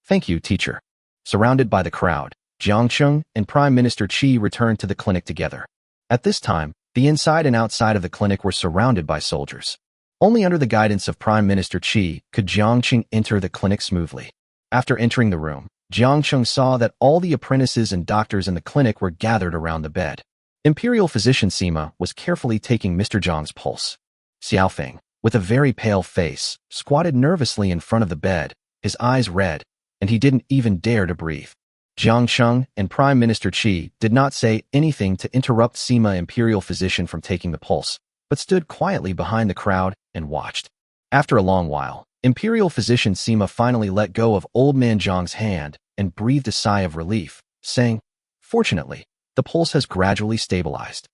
Thank you, teacher. Surrounded by the crowd, Jiang Cheng and Prime Minister Qi returned to the clinic together. At this time, the inside and outside of the clinic were surrounded by soldiers. Only under the guidance of Prime Minister Qi could Jiang Cheng enter the clinic smoothly. After entering the room, Jiang Cheng saw that all the apprentices and doctors in the clinic were gathered around the bed. Imperial Physician Sima was carefully taking Mr. Zhang's pulse. Xiaofeng, with a very pale face, squatted nervously in front of the bed, his eyes red, and he didn't even dare to breathe. Jiang Cheng and Prime Minister Qi did not say anything to interrupt Sima Imperial Physician from taking the pulse, but stood quietly behind the crowd and watched. After a long while, Imperial Physician Sima finally let go of Old Man Zhang's hand and breathed a sigh of relief, saying, "Fortunately, the pulse has gradually stabilized."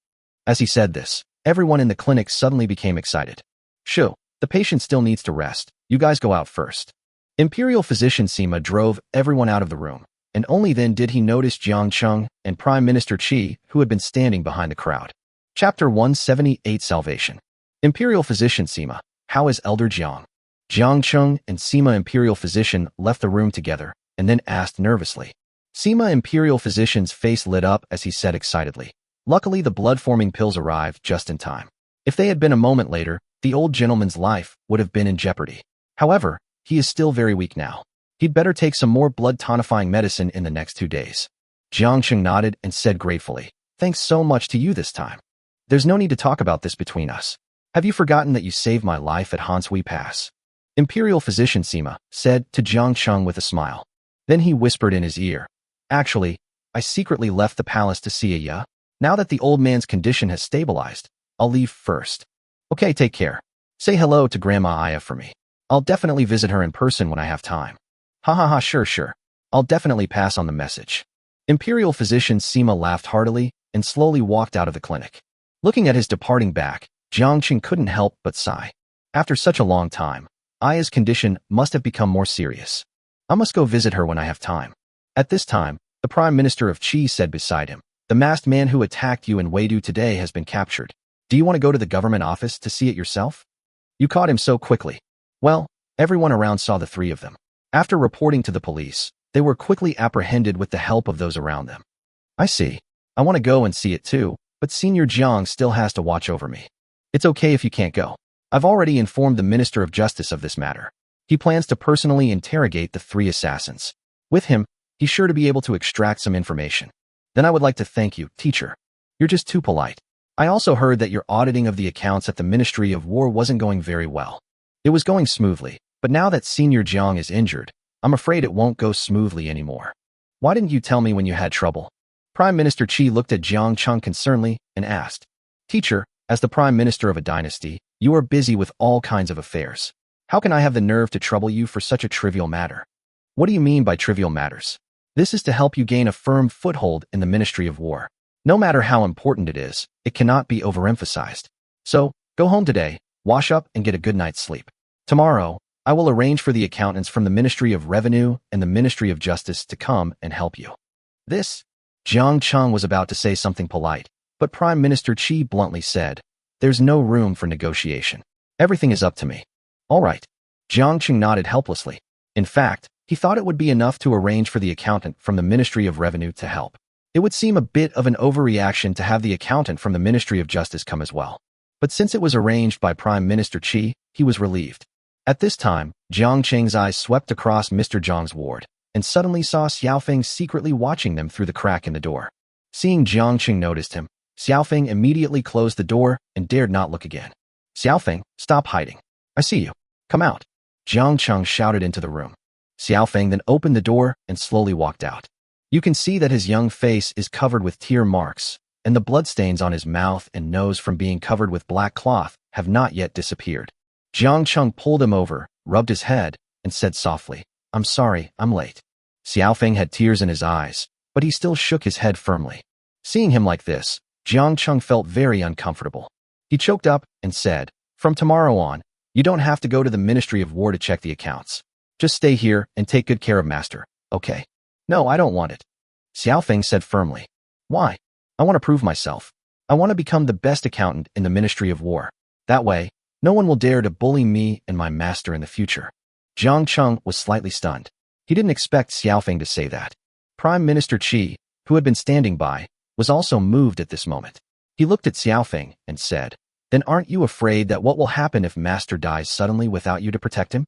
As he said this, everyone in the clinic suddenly became excited. "Shu, the patient still needs to rest. You guys go out first." Imperial Physician Sima drove everyone out of the room, and only then did he notice Jiang Cheng and Prime Minister Qi, who had been standing behind the crowd. Chapter 178 Salvation. Imperial Physician Sima, how is Elder Jiang? Jiang Cheng and Sima Imperial Physician left the room together and then asked nervously. Sima Imperial Physician's face lit up as he said excitedly, "Luckily the blood-forming pills arrived just in time. If they had been a moment later, the old gentleman's life would have been in jeopardy. However, he is still very weak now. He'd better take some more blood-tonifying medicine in the next 2 days." Jiang Cheng nodded and said gratefully, "Thanks so much to you this time. There's no need to talk about this between us. Have you forgotten that you saved my life at Hansui Pass?" Imperial Physician Sima said to Jiang Cheng with a smile. Then he whispered in his ear, "Actually, I secretly left the palace to see ya. Now that the old man's condition has stabilized, I'll leave first. Okay, take care. Say hello to Grandma Aya for me. I'll definitely visit her in person when I have time." "Ha ha ha, sure. I'll definitely pass on the message." Imperial Physician Sima laughed heartily and slowly walked out of the clinic. Looking at his departing back, Jiang Cheng couldn't help but sigh. After such a long time, Aya's condition must have become more serious. "I must go visit her when I have time." At this time, the Prime Minister of Qi said beside him, "The masked man who attacked you in Weidu today has been captured. Do you want to go to the government office to see it yourself? You caught him so quickly." Well, everyone around saw the three of them. After reporting to the police, they were quickly apprehended with the help of those around them. "I see. I want to go and see it too, but Senior Jiang still has to watch over me." "It's okay if you can't go. I've already informed the Minister of Justice of this matter. He plans to personally interrogate the 3 assassins. With him, he's sure to be able to extract some information. Then I would like to thank you, teacher. You're just too polite. I also heard that your auditing of the accounts at the Ministry of War wasn't going very well. It was going smoothly, but now that Senior Jiang is injured, I'm afraid it won't go smoothly anymore. Why didn't you tell me when you had trouble?" Prime Minister Qi looked at Jiang Cheng concernedly and asked, "Teacher, as the Prime Minister of a dynasty, you are busy with all kinds of affairs. How can I have the nerve to trouble you for such a trivial matter?" "What do you mean by trivial matters?" "This is to help you gain a firm foothold in the Ministry of War. No matter how important it is, it cannot be overemphasized. So, go home today, wash up and get a good night's sleep. Tomorrow, I will arrange for the accountants from the Ministry of Revenue and the Ministry of Justice to come and help you." This, Jiang Cheng was about to say something polite, but Prime Minister Qi bluntly said, "There's no room for negotiation. Everything is up to me." "All right." Jiang Cheng nodded helplessly. In fact, he thought it would be enough to arrange for the accountant from the Ministry of Revenue to help. It would seem a bit of an overreaction to have the accountant from the Ministry of Justice come as well. But since it was arranged by Prime Minister Qi, he was relieved. At this time, Jiang Cheng's eyes swept across Mr. Zhang's ward, and suddenly saw Xiaofeng secretly watching them through the crack in the door. Seeing Jiang Cheng noticed him, Xiaofeng immediately closed the door and dared not look again. "Xiaofeng, stop hiding. I see you. Come out." Jiang Cheng shouted into the room. Xiaofeng then opened the door and slowly walked out. You can see that his young face is covered with tear marks, and the bloodstains on his mouth and nose from being covered with black cloth have not yet disappeared. Jiang Cheng pulled him over, rubbed his head, and said softly, "I'm sorry, I'm late." Xiaofeng had tears in his eyes, but he still shook his head firmly. Seeing him like this, Jiang Cheng felt very uncomfortable. He choked up and said, "From tomorrow on, you don't have to go to the Ministry of War to check the accounts. Just stay here and take good care of Master, okay?" "No, I don't want it," Xiaofeng said firmly. "Why? I want to prove myself. I want to become the best accountant in the Ministry of War. That way, no one will dare to bully me and my master in the future." Jiang Cheng was slightly stunned. He didn't expect Xiaofeng to say that. Prime Minister Qi, who had been standing by, was also moved at this moment. He looked at Xiaofeng and said, "Then aren't you afraid that what will happen if Master dies suddenly without you to protect him?"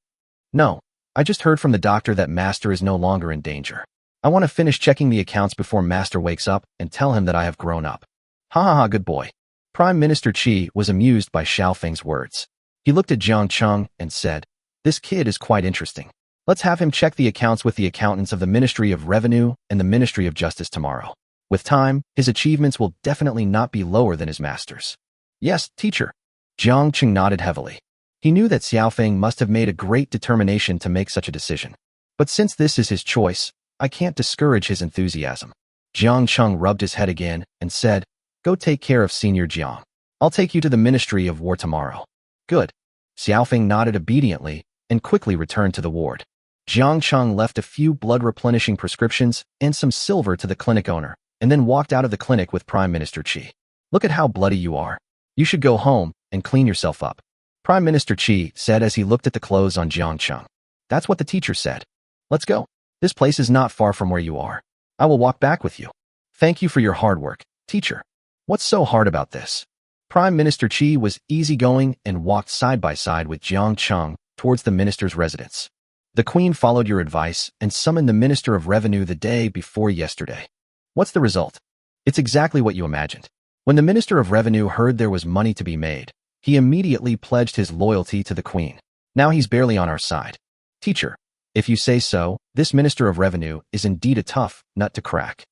"No, I just heard from the doctor that Master is no longer in danger. I want to finish checking the accounts before Master wakes up and tell him that I have grown up." "Ha ha ha, good boy." Prime Minister Qi was amused by Xiaofeng's words. He looked at Jiang Cheng and said, "This kid is quite interesting. Let's have him check the accounts with the accountants of the Ministry of Revenue and the Ministry of Justice tomorrow. With time, his achievements will definitely not be lower than his master's. Yes, teacher. Jiang Qing nodded heavily. He knew that Xiaofeng must have made a great determination to make such a decision. But since this is his choice, I can't discourage his enthusiasm. Jiang Qing rubbed his head again and said, "Go take care of Senior Jiang. I'll take you to the Ministry of War tomorrow." Good. Xiaofeng nodded obediently and quickly returned to the ward. Jiang Qing left a few blood-replenishing prescriptions and some silver to the clinic owner, and then walked out of the clinic with Prime Minister Qi. "Look at how bloody you are. You should go home and clean yourself up," Prime Minister Qi said as he looked at the clothes on Jiang Qing. "That's what the teacher said. Let's go. This place is not far from where you are. I will walk back with you." "Thank you for your hard work, teacher. What's so hard about this?" Prime Minister Qi was easygoing and walked side by side with Jiang Qing towards the minister's residence. "The Queen followed your advice and summoned the Minister of Revenue the day before yesterday. What's the result?" "It's exactly what you imagined. When the Minister of Revenue heard there was money to be made, he immediately pledged his loyalty to the Queen. Now he's barely on our side. Teacher, if you say so, this Minister of Revenue is indeed a tough nut to crack."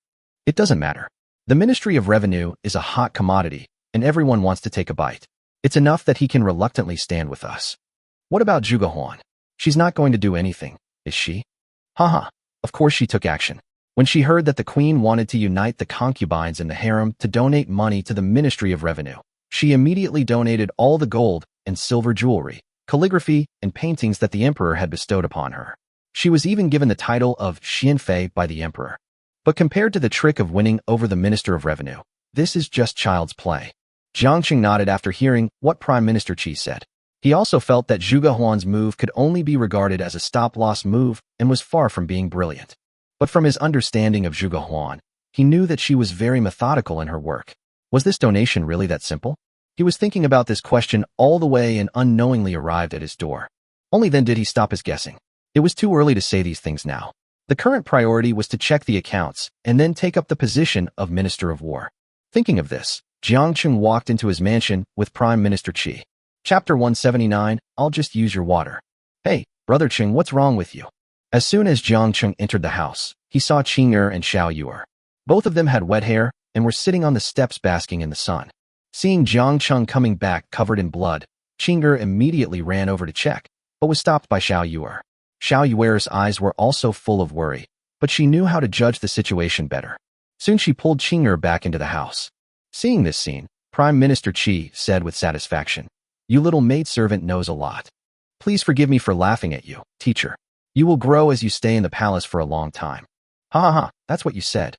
"It doesn't matter. The Ministry of Revenue is a hot commodity, and everyone wants to take a bite. It's enough that he can reluctantly stand with us." "What about Zhuge Huan? She's not going to do anything, is she?" "Haha, of course she took action. When she heard that the Queen wanted to unite the concubines in the harem to donate money to the Ministry of Revenue, she immediately donated all the gold and silver jewelry, calligraphy, and paintings that the Emperor had bestowed upon her. She was even given the title of Xianfei by the Emperor. But compared to the trick of winning over the Minister of Revenue, this is just child's play." Jiang Qing nodded after hearing what Prime Minister Qi said. He also felt that Zhuge Huan's move could only be regarded as a stop-loss move and was far from being brilliant. But from his understanding of Zhuge Huan, he knew that she was very methodical in her work. Was this donation really that simple? He was thinking about this question all the way and unknowingly arrived at his door. Only then did he stop his guessing. It was too early to say these things now. The current priority was to check the accounts and then take up the position of Minister of War. Thinking of this, Jiang Qing walked into his mansion with Prime Minister Qi. Chapter 179, I'll just use your water. "Hey, Brother Qing, what's wrong with you?" As soon as Jiang Qing entered the house, he saw Qing'er and Xiao Yuer. Both of them had wet hair and were sitting on the steps basking in the sun. Seeing Jiang Qing coming back covered in blood, Qing'er immediately ran over to check, but was stopped by Xiao Yuer. Xiao Yuer's eyes were also full of worry, but she knew how to judge the situation better. Soon she pulled Qing'er back into the house. Seeing this scene, Prime Minister Qi said with satisfaction, "You little maidservant knows a lot. Please forgive me for laughing at you, teacher. You will grow as you stay in the palace for a long time." "Ha ha ha, that's what you said.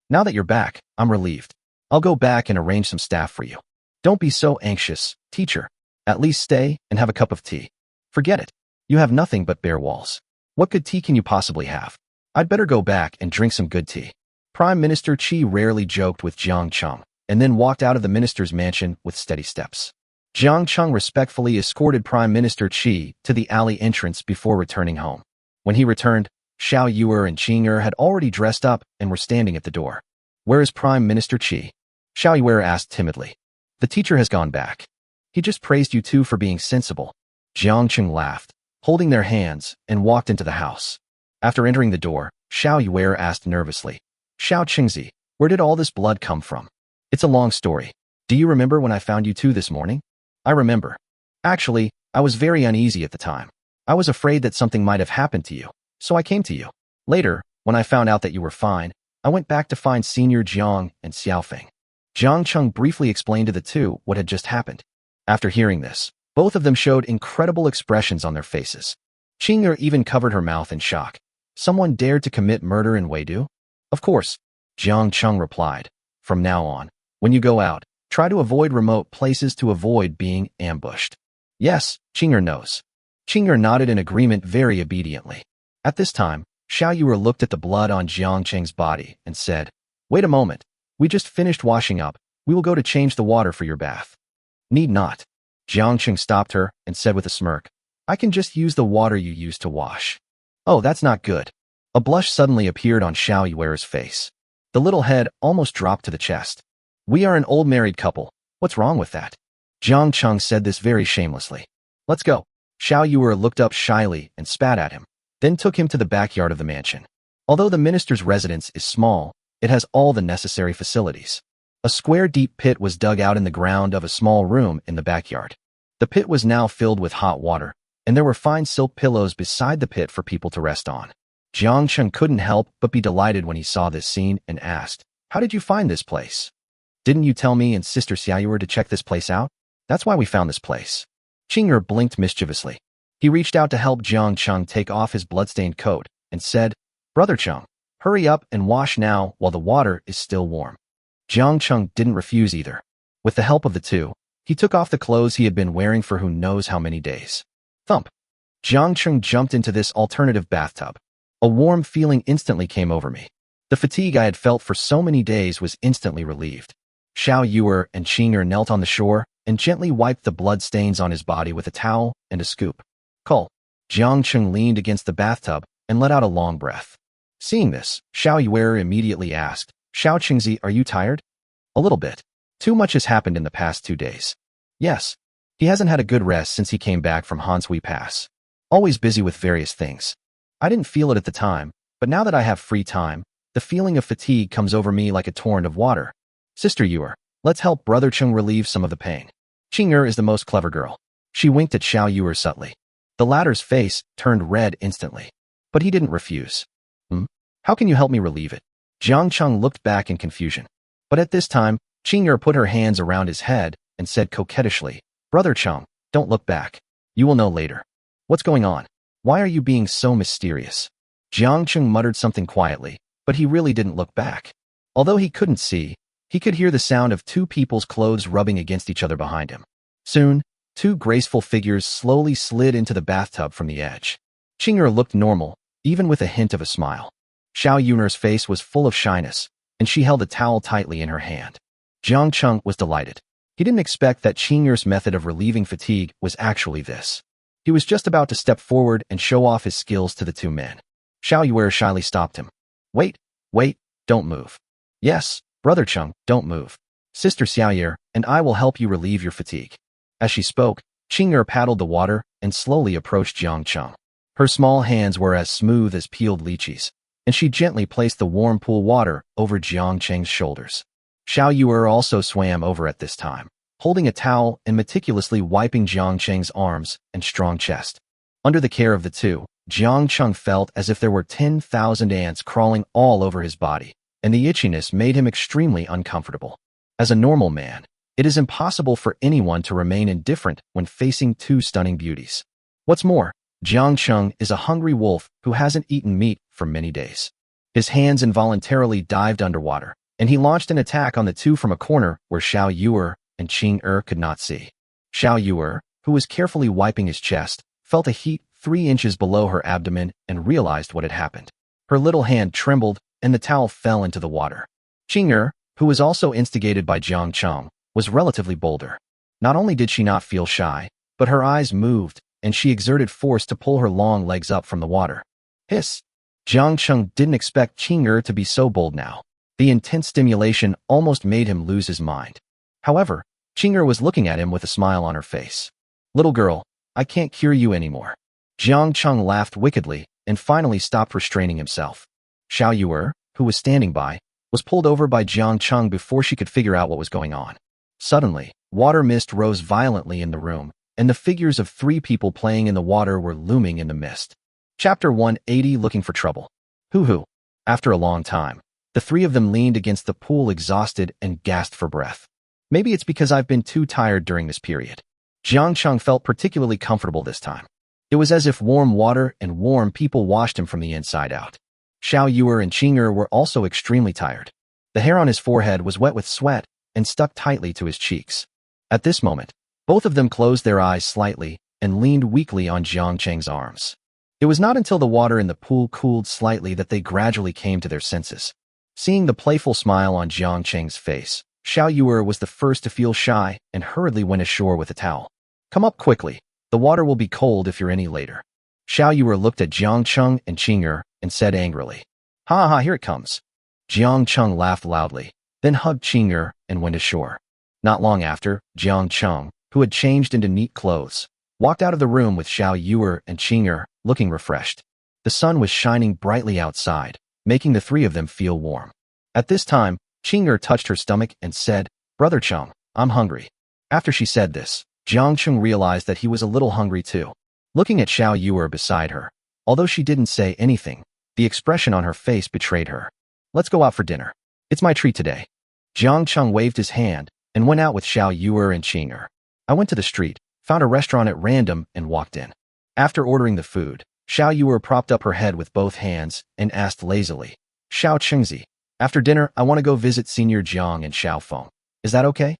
Now that you're back, I'm relieved. I'll go back and arrange some staff for you. Don't be so anxious, teacher. At least stay and have a cup of tea. Forget it. You have nothing but bare walls. What good tea can you possibly have? I'd better go back and drink some good tea." Prime Minister Qi rarely joked with Jiang Qing, and then walked out of the minister's mansion with steady steps. Jiang Qing respectfully escorted Prime Minister Qi to the alley entrance before returning home. When he returned, Xiao Yuer and Qing'er had already dressed up and were standing at the door. "Where is Prime Minister Qi?" Xiao Yuer asked timidly. "The teacher has gone back. He just praised you two for being sensible." Jiang Qing laughed, holding their hands, and walked into the house. After entering the door, Xiao Yuer asked nervously, "Xiao Qingzi, where did all this blood come from?" "It's a long story. Do you remember when I found you two this morning?" "I remember. Actually, I was very uneasy at the time. I was afraid that something might have happened to you, so I came to you. Later, when I found out that you were fine, I went back to find Senior Jiang and Xiaofeng." Jiang Qing briefly explained to the two what had just happened. After hearing this, both of them showed incredible expressions on their faces. Qing'er even covered her mouth in shock. "Someone dared to commit murder in Weidu?" "Of course," Jiang Qing replied. "From now on, when you go out, try to avoid remote places to avoid being ambushed." "Yes, Qing'er knows." Qing'er nodded in agreement very obediently. At this time, Xiao Yuer looked at the blood on Jiang Qing's body and said, "Wait a moment. We just finished washing up. We will go to change the water for your bath." "Need not." Jiang Qing stopped her and said with a smirk, "I can just use the water you used to wash." "Oh, that's not good." A blush suddenly appeared on Xiao Yuer's face. The little head almost dropped to the chest. "We are an old married couple. What's wrong with that?" Jiang Qing said this very shamelessly. "Let's go." Xiao Yuer looked up shyly and spat at him. then took him to the backyard of the mansion. Although the minister's residence is small, it has all the necessary facilities. A square-deep pit was dug out in the ground of a small room in the backyard. The pit was now filled with hot water, and there were fine silk pillows beside the pit for people to rest on. Jiang Cheng couldn't help but be delighted when he saw this scene and asked, "How did you find this place? Didn't you tell me and Sister Xiaoyue to check this place out? That's why we found this place." Qing'er blinked mischievously. He reached out to help Jiang Cheng take off his bloodstained coat and said, "Brother Cheng, hurry up and wash now while the water is still warm." Jiang Cheng didn't refuse either. With the help of the two, he took off the clothes he had been wearing for who knows how many days. Thump! Jiang Cheng jumped into this alternative bathtub. A warm feeling instantly came over me. The fatigue I had felt for so many days was instantly relieved. Xiaoyue and Qing'er knelt on the shore and gently wiped the blood stains on his body with a towel and a scoop. Cull. Jiang Cheng leaned against the bathtub and let out a long breath. Seeing this, Xiaoyue immediately asked, "Xiao Qingzi, are you tired?" "A little bit. Too much has happened in the past 2 days." "Yes. He hasn't had a good rest since he came back from Hansui Pass. Always busy with various things. I didn't feel it at the time, but now that I have free time, the feeling of fatigue comes over me like a torrent of water. Sister Yue, let's help Brother Cheng relieve some of the pain." Qing'er is the most clever girl. She winked at Xiaoyue subtly. The latter's face turned red instantly. But he didn't refuse. How can you help me relieve it?" Jiang Cheng looked back in confusion. But at this time, Qing'er put her hands around his head and said coquettishly, "Brother Cheng, don't look back. You will know later. What's going on? Why are you being so mysterious?" Jiang Cheng muttered something quietly, but he really didn't look back. Although he couldn't see, he could hear the sound of 2 people's clothes rubbing against each other behind him. Soon, 2 graceful figures slowly slid into the bathtub from the edge. Qing'er looked normal, even with a hint of a smile. Xiaoyue's face was full of shyness, and she held a towel tightly in her hand. Jiang Cheng was delighted. He didn't expect that Qing'er's method of relieving fatigue was actually this. He was just about to step forward and show off his skills to the 2 men. Xiaoyue shyly stopped him. Wait, don't move." "Yes, Brother Cheng, don't move. Sister Xiaoyue and I will help you relieve your fatigue." As she spoke, Qing'er paddled the water and slowly approached Jiang Cheng. Her small hands were as smooth as peeled lychees, and she gently placed the warm pool water over Jiang Cheng's shoulders. Xiaoyue also swam over at this time, holding a towel and meticulously wiping Jiang Cheng's arms and strong chest. Under the care of the two, Jiang Cheng felt as if there were 10,000 ants crawling all over his body, and the itchiness made him extremely uncomfortable. As a normal man, it is impossible for anyone to remain indifferent when facing 2 stunning beauties. What's more, Jiang Cheng is a hungry wolf who hasn't eaten meat for many days. His hands involuntarily dived underwater, and he launched an attack on the 2 from a corner where Xiaoyue and Qing'er could not see. Xiaoyue, who was carefully wiping his chest, felt a heat 3 inches below her abdomen and realized what had happened. Her little hand trembled, and the towel fell into the water. Qing'er, who was also instigated by Jiang Cheng, was relatively bolder. Not only did she not feel shy, but her eyes moved, and she exerted force to pull her long legs up from the water. Hiss! Jiang Cheng didn't expect Qing'er to be so bold now. The intense stimulation almost made him lose his mind. However, Qing'er was looking at him with a smile on her face. "Little girl, I can't cure you anymore." Jiang Cheng laughed wickedly and finally stopped restraining himself. Xiaoyue, who was standing by, was pulled over by Jiang Cheng before she could figure out what was going on. Suddenly, water mist rose violently in the room, and the figures of 3 people playing in the water were looming in the mist. Chapter 180 Looking for Trouble. Hoo-hoo. After a long time, the 3 of them leaned against the pool exhausted and gasped for breath. Maybe it's because I've been too tired during this period. Jiang Cheng felt particularly comfortable this time. It was as if warm water and warm people washed him from the inside out. Xiaoyue and Qing'er were also extremely tired. The hair on his forehead was wet with sweat and stuck tightly to his cheeks. At this moment, both of them closed their eyes slightly and leaned weakly on Jiang Cheng's arms. It was not until the water in the pool cooled slightly that they gradually came to their senses. Seeing the playful smile on Jiang Cheng's face, Xiaoyue was the first to feel shy and hurriedly went ashore with a towel. "Come up quickly. The water will be cold if you're any later." Xiaoyue looked at Jiang Cheng and Qing'er and said angrily, "Ha ha, here it comes." Jiang Cheng laughed loudly, then hugged Qing'er and went ashore. Not long after, Jiang Cheng, who had changed into neat clothes, walked out of the room with Xiaoyue and Qing'er, looking refreshed. The sun was shining brightly outside, making the three of them feel warm. At this time, Qing'er touched her stomach and said, "Brother Cheng, I'm hungry." After she said this, Jiang Cheng realized that he was a little hungry too. Looking at Xiao Yuer beside her, although she didn't say anything, the expression on her face betrayed her. "Let's go out for dinner. It's my treat today." Jiang Cheng waved his hand and went out with Xiao Yuer and Qing'er. I went to the street, found a restaurant at random, and walked in. After ordering the food, Xiao Yuer propped up her head with both hands and asked lazily, "Xiao Chengzi, after dinner I want to go visit Senior Jiang and Xiao Feng. Is that okay?"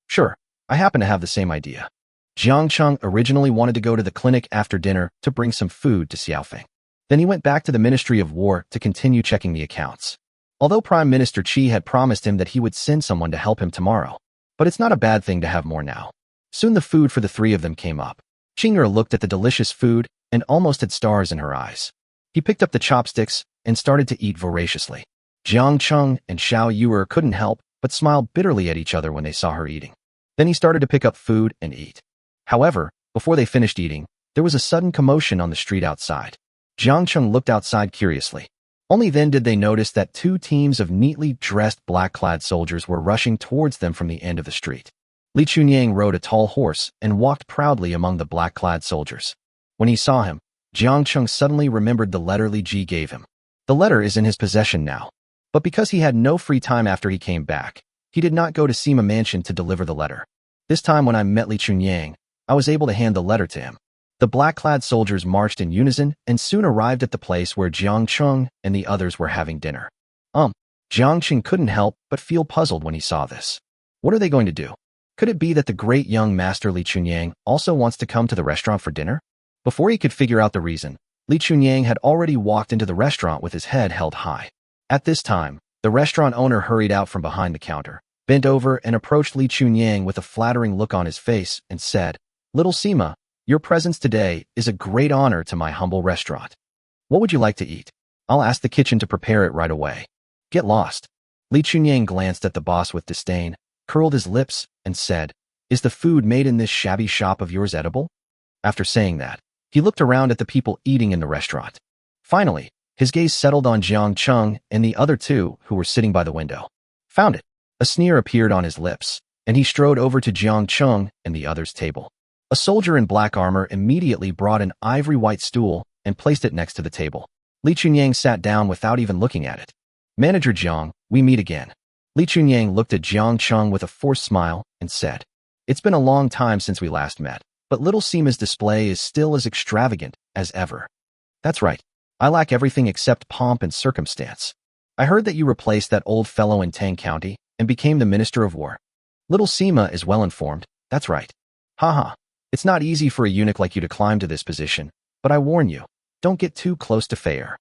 "Sure, I happen to have the same idea." Jiang Cheng originally wanted to go to the clinic after dinner to bring some food to Xiaofeng. Then he went back to the Ministry of War to continue checking the accounts. Although Prime Minister Qi had promised him that he would send someone to help him tomorrow. But it's not a bad thing to have more now. Soon the food for the three of them came up. Qing'er looked at the delicious food and almost had stars in her eyes. He picked up the chopsticks and started to eat voraciously. Jiang Cheng and Xiao Yuer couldn't help but smile bitterly at each other when they saw her eating. Then he started to pick up food and eat. However, before they finished eating, there was a sudden commotion on the street outside. Jiang Cheng looked outside curiously. Only then did they notice that two teams of neatly dressed black-clad soldiers were rushing towards them from the end of the street. Li Chunyang rode a tall horse and walked proudly among the black-clad soldiers. When he saw him, Jiang Cheng suddenly remembered the letter Li Ji gave him. The letter is in his possession now. But because he had no free time after he came back, he did not go to Sima Mansion to deliver the letter. This time when I met Li Chunyang, I was able to hand the letter to him. The black-clad soldiers marched in unison and soon arrived at the place where Jiang Cheng and the others were having dinner. Jiang Cheng couldn't help but feel puzzled when he saw this. What are they going to do? Could it be that the great young master Li Chunyang also wants to come to the restaurant for dinner? Before he could figure out the reason, Li Chunyang had already walked into the restaurant with his head held high. At this time, the restaurant owner hurried out from behind the counter, bent over and approached Li Chunyang with a flattering look on his face and said, "Little Sima, your presence today is a great honor to my humble restaurant. What would you like to eat? I'll ask the kitchen to prepare it right away." "Get lost." Li Chunyang glanced at the boss with disdain, curled his lips, and said, "Is the food made in this shabby shop of yours edible?" After saying that, he looked around at the people eating in the restaurant. Finally, his gaze settled on Jiang Cheng and the other two who were sitting by the window. "Found it." A sneer appeared on his lips, and he strode over to Jiang Cheng and the others' table. A soldier in black armor immediately brought an ivory-white stool and placed it next to the table. Li Chunyang sat down without even looking at it. "Manager Jiang, we meet again." Li Chunyang looked at Jiang Cheng with a forced smile and said, "It's been a long time since we last met, but little Sima's display is still as extravagant as ever." "That's right. I lack everything except pomp and circumstance. I heard that you replaced that old fellow in Tang County and became the Minister of War. Little Sima is well informed. That's right. Haha. It's not easy for a eunuch like you to climb to this position, but I warn you, don't get too close to Feier.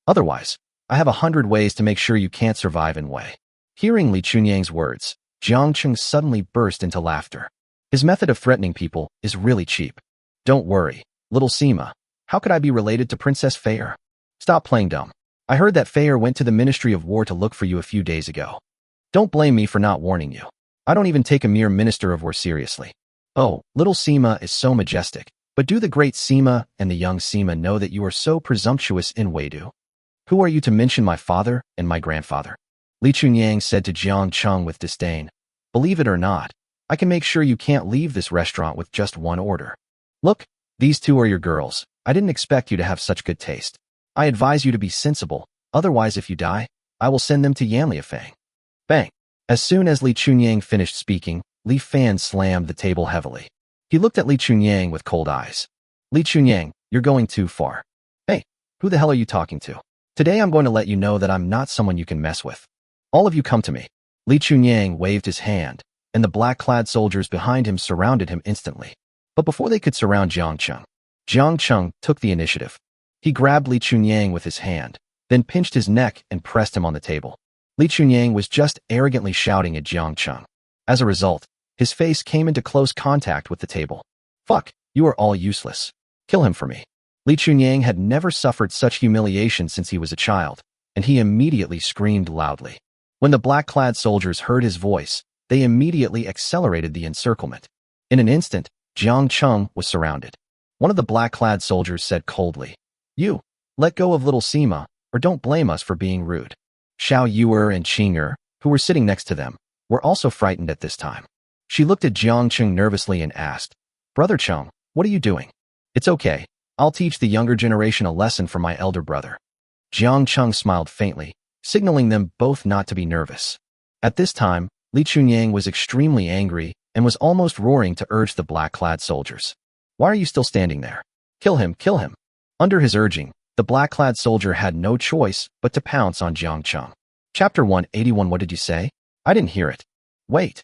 Otherwise, I have 100 ways to make sure you can't survive in Wei." Hearing Li Chunyang's words, Jiang Cheng suddenly burst into laughter. His method of threatening people is really cheap. "Don't worry, little Sima. How could I be related to Princess Feier? Stop playing dumb. I heard that Feier went to the Ministry of War to look for you a few days ago. Don't blame me for not warning you. I don't even take a mere Minister of War seriously." "Oh, little Sima is so majestic, but do the great Sima and the young Sima know that you are so presumptuous in Weidu? Who are you to mention my father and my grandfather?" Li Chunyang said to Jiang Cheng with disdain. "Believe it or not, I can make sure you can't leave this restaurant with just one order. Look, these two are your girls. I didn't expect you to have such good taste. I advise you to be sensible, otherwise if you die, I will send them to Yanliafang." Bang! As soon as Li Chunyang finished speaking, Li Fan slammed the table heavily. He looked at Li Chunyang with cold eyes. "Li Chunyang, you're going too far. Hey, who the hell are you talking to? Today I'm going to let you know that I'm not someone you can mess with. All of you come to me." Li Chunyang waved his hand, and the black-clad soldiers behind him surrounded him instantly. But before they could surround Jiang Cheng took the initiative. He grabbed Li Chunyang with his hand, then pinched his neck and pressed him on the table. Li Chunyang was just arrogantly shouting at Jiang Cheng. As a result, his face came into close contact with the table. "Fuck, you are all useless. Kill him for me." Li Chunyang had never suffered such humiliation since he was a child, and he immediately screamed loudly. When the black-clad soldiers heard his voice, they immediately accelerated the encirclement. In an instant, Jiang Cheng was surrounded. One of the black-clad soldiers said coldly, "You, Let go of little Sima, or don't blame us for being rude. Xiao Yuer and Qing'er, who were sitting next to them, were also frightened at this time. She looked at Jiang Cheng nervously and asked, Brother Cheng, what are you doing? It's okay. I'll teach the younger generation a lesson from my elder brother. Jiang Cheng smiled faintly, signaling them both not to be nervous. At this time, Li Chunyang was extremely angry and was almost roaring to urge the black-clad soldiers. Why are you still standing there? Kill him, kill him. Under his urging, the black-clad soldier had no choice but to pounce on Jiang Cheng. Chapter 181. What did you say? I didn't hear it. Wait.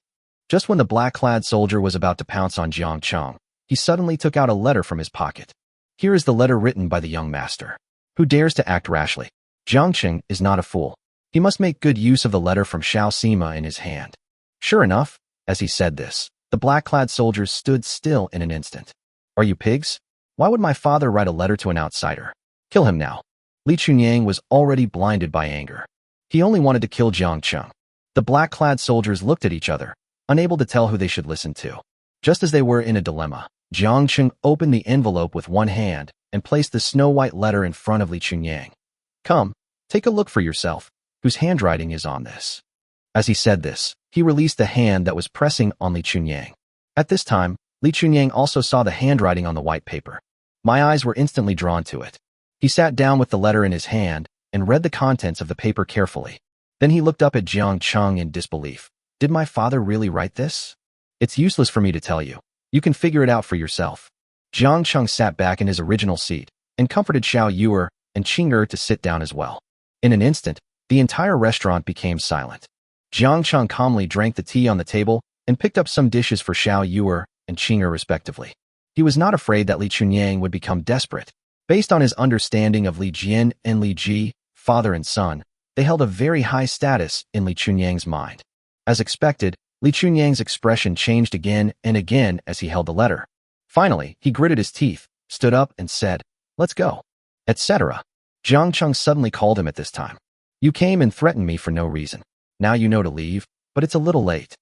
Just when the black-clad soldier was about to pounce on Jiang Cheng, he suddenly took out a letter from his pocket. Here is the letter written by the young master. Who dares to act rashly? Jiang Cheng is not a fool. He must make good use of the letter from Xiao Sima in his hand. Sure enough, as he said this, the black-clad soldiers stood still in an instant. Are you pigs? Why would my father write a letter to an outsider? Kill him now. Li Chunyang was already blinded by anger. He only wanted to kill Jiang Cheng. The black-clad soldiers looked at each other, unable to tell who they should listen to. Just as they were in a dilemma, Jiang Cheng opened the envelope with one hand and placed the snow-white letter in front of Li Chunyang. Come, take a look for yourself, whose handwriting is on this. As he said this, he released the hand that was pressing on Li Chunyang. At this time, Li Chunyang also saw the handwriting on the white paper. My eyes were instantly drawn to it. He sat down with the letter in his hand and read the contents of the paper carefully. Then he looked up at Jiang Cheng in disbelief. Did my father really write this? It's useless for me to tell you. You can figure it out for yourself. Jiang Cheng sat back in his original seat and comforted Xiao Yuer and Qing'er to sit down as well. In an instant, the entire restaurant became silent. Jiang Cheng calmly drank the tea on the table and picked up some dishes for Xiao Yuer and Qing'er respectively. He was not afraid that Li Chunyang would become desperate. Based on his understanding of Li Jian and Li Ji, father and son, they held a very high status in Li Chunyang's mind. As expected, Li Chunyang's expression changed again and again as he held the letter. Finally, he gritted his teeth, stood up and said, Let's go, etc. Jiang Cheng suddenly called him at this time. You came and threatened me for no reason. Now you know to leave, but it's a little late.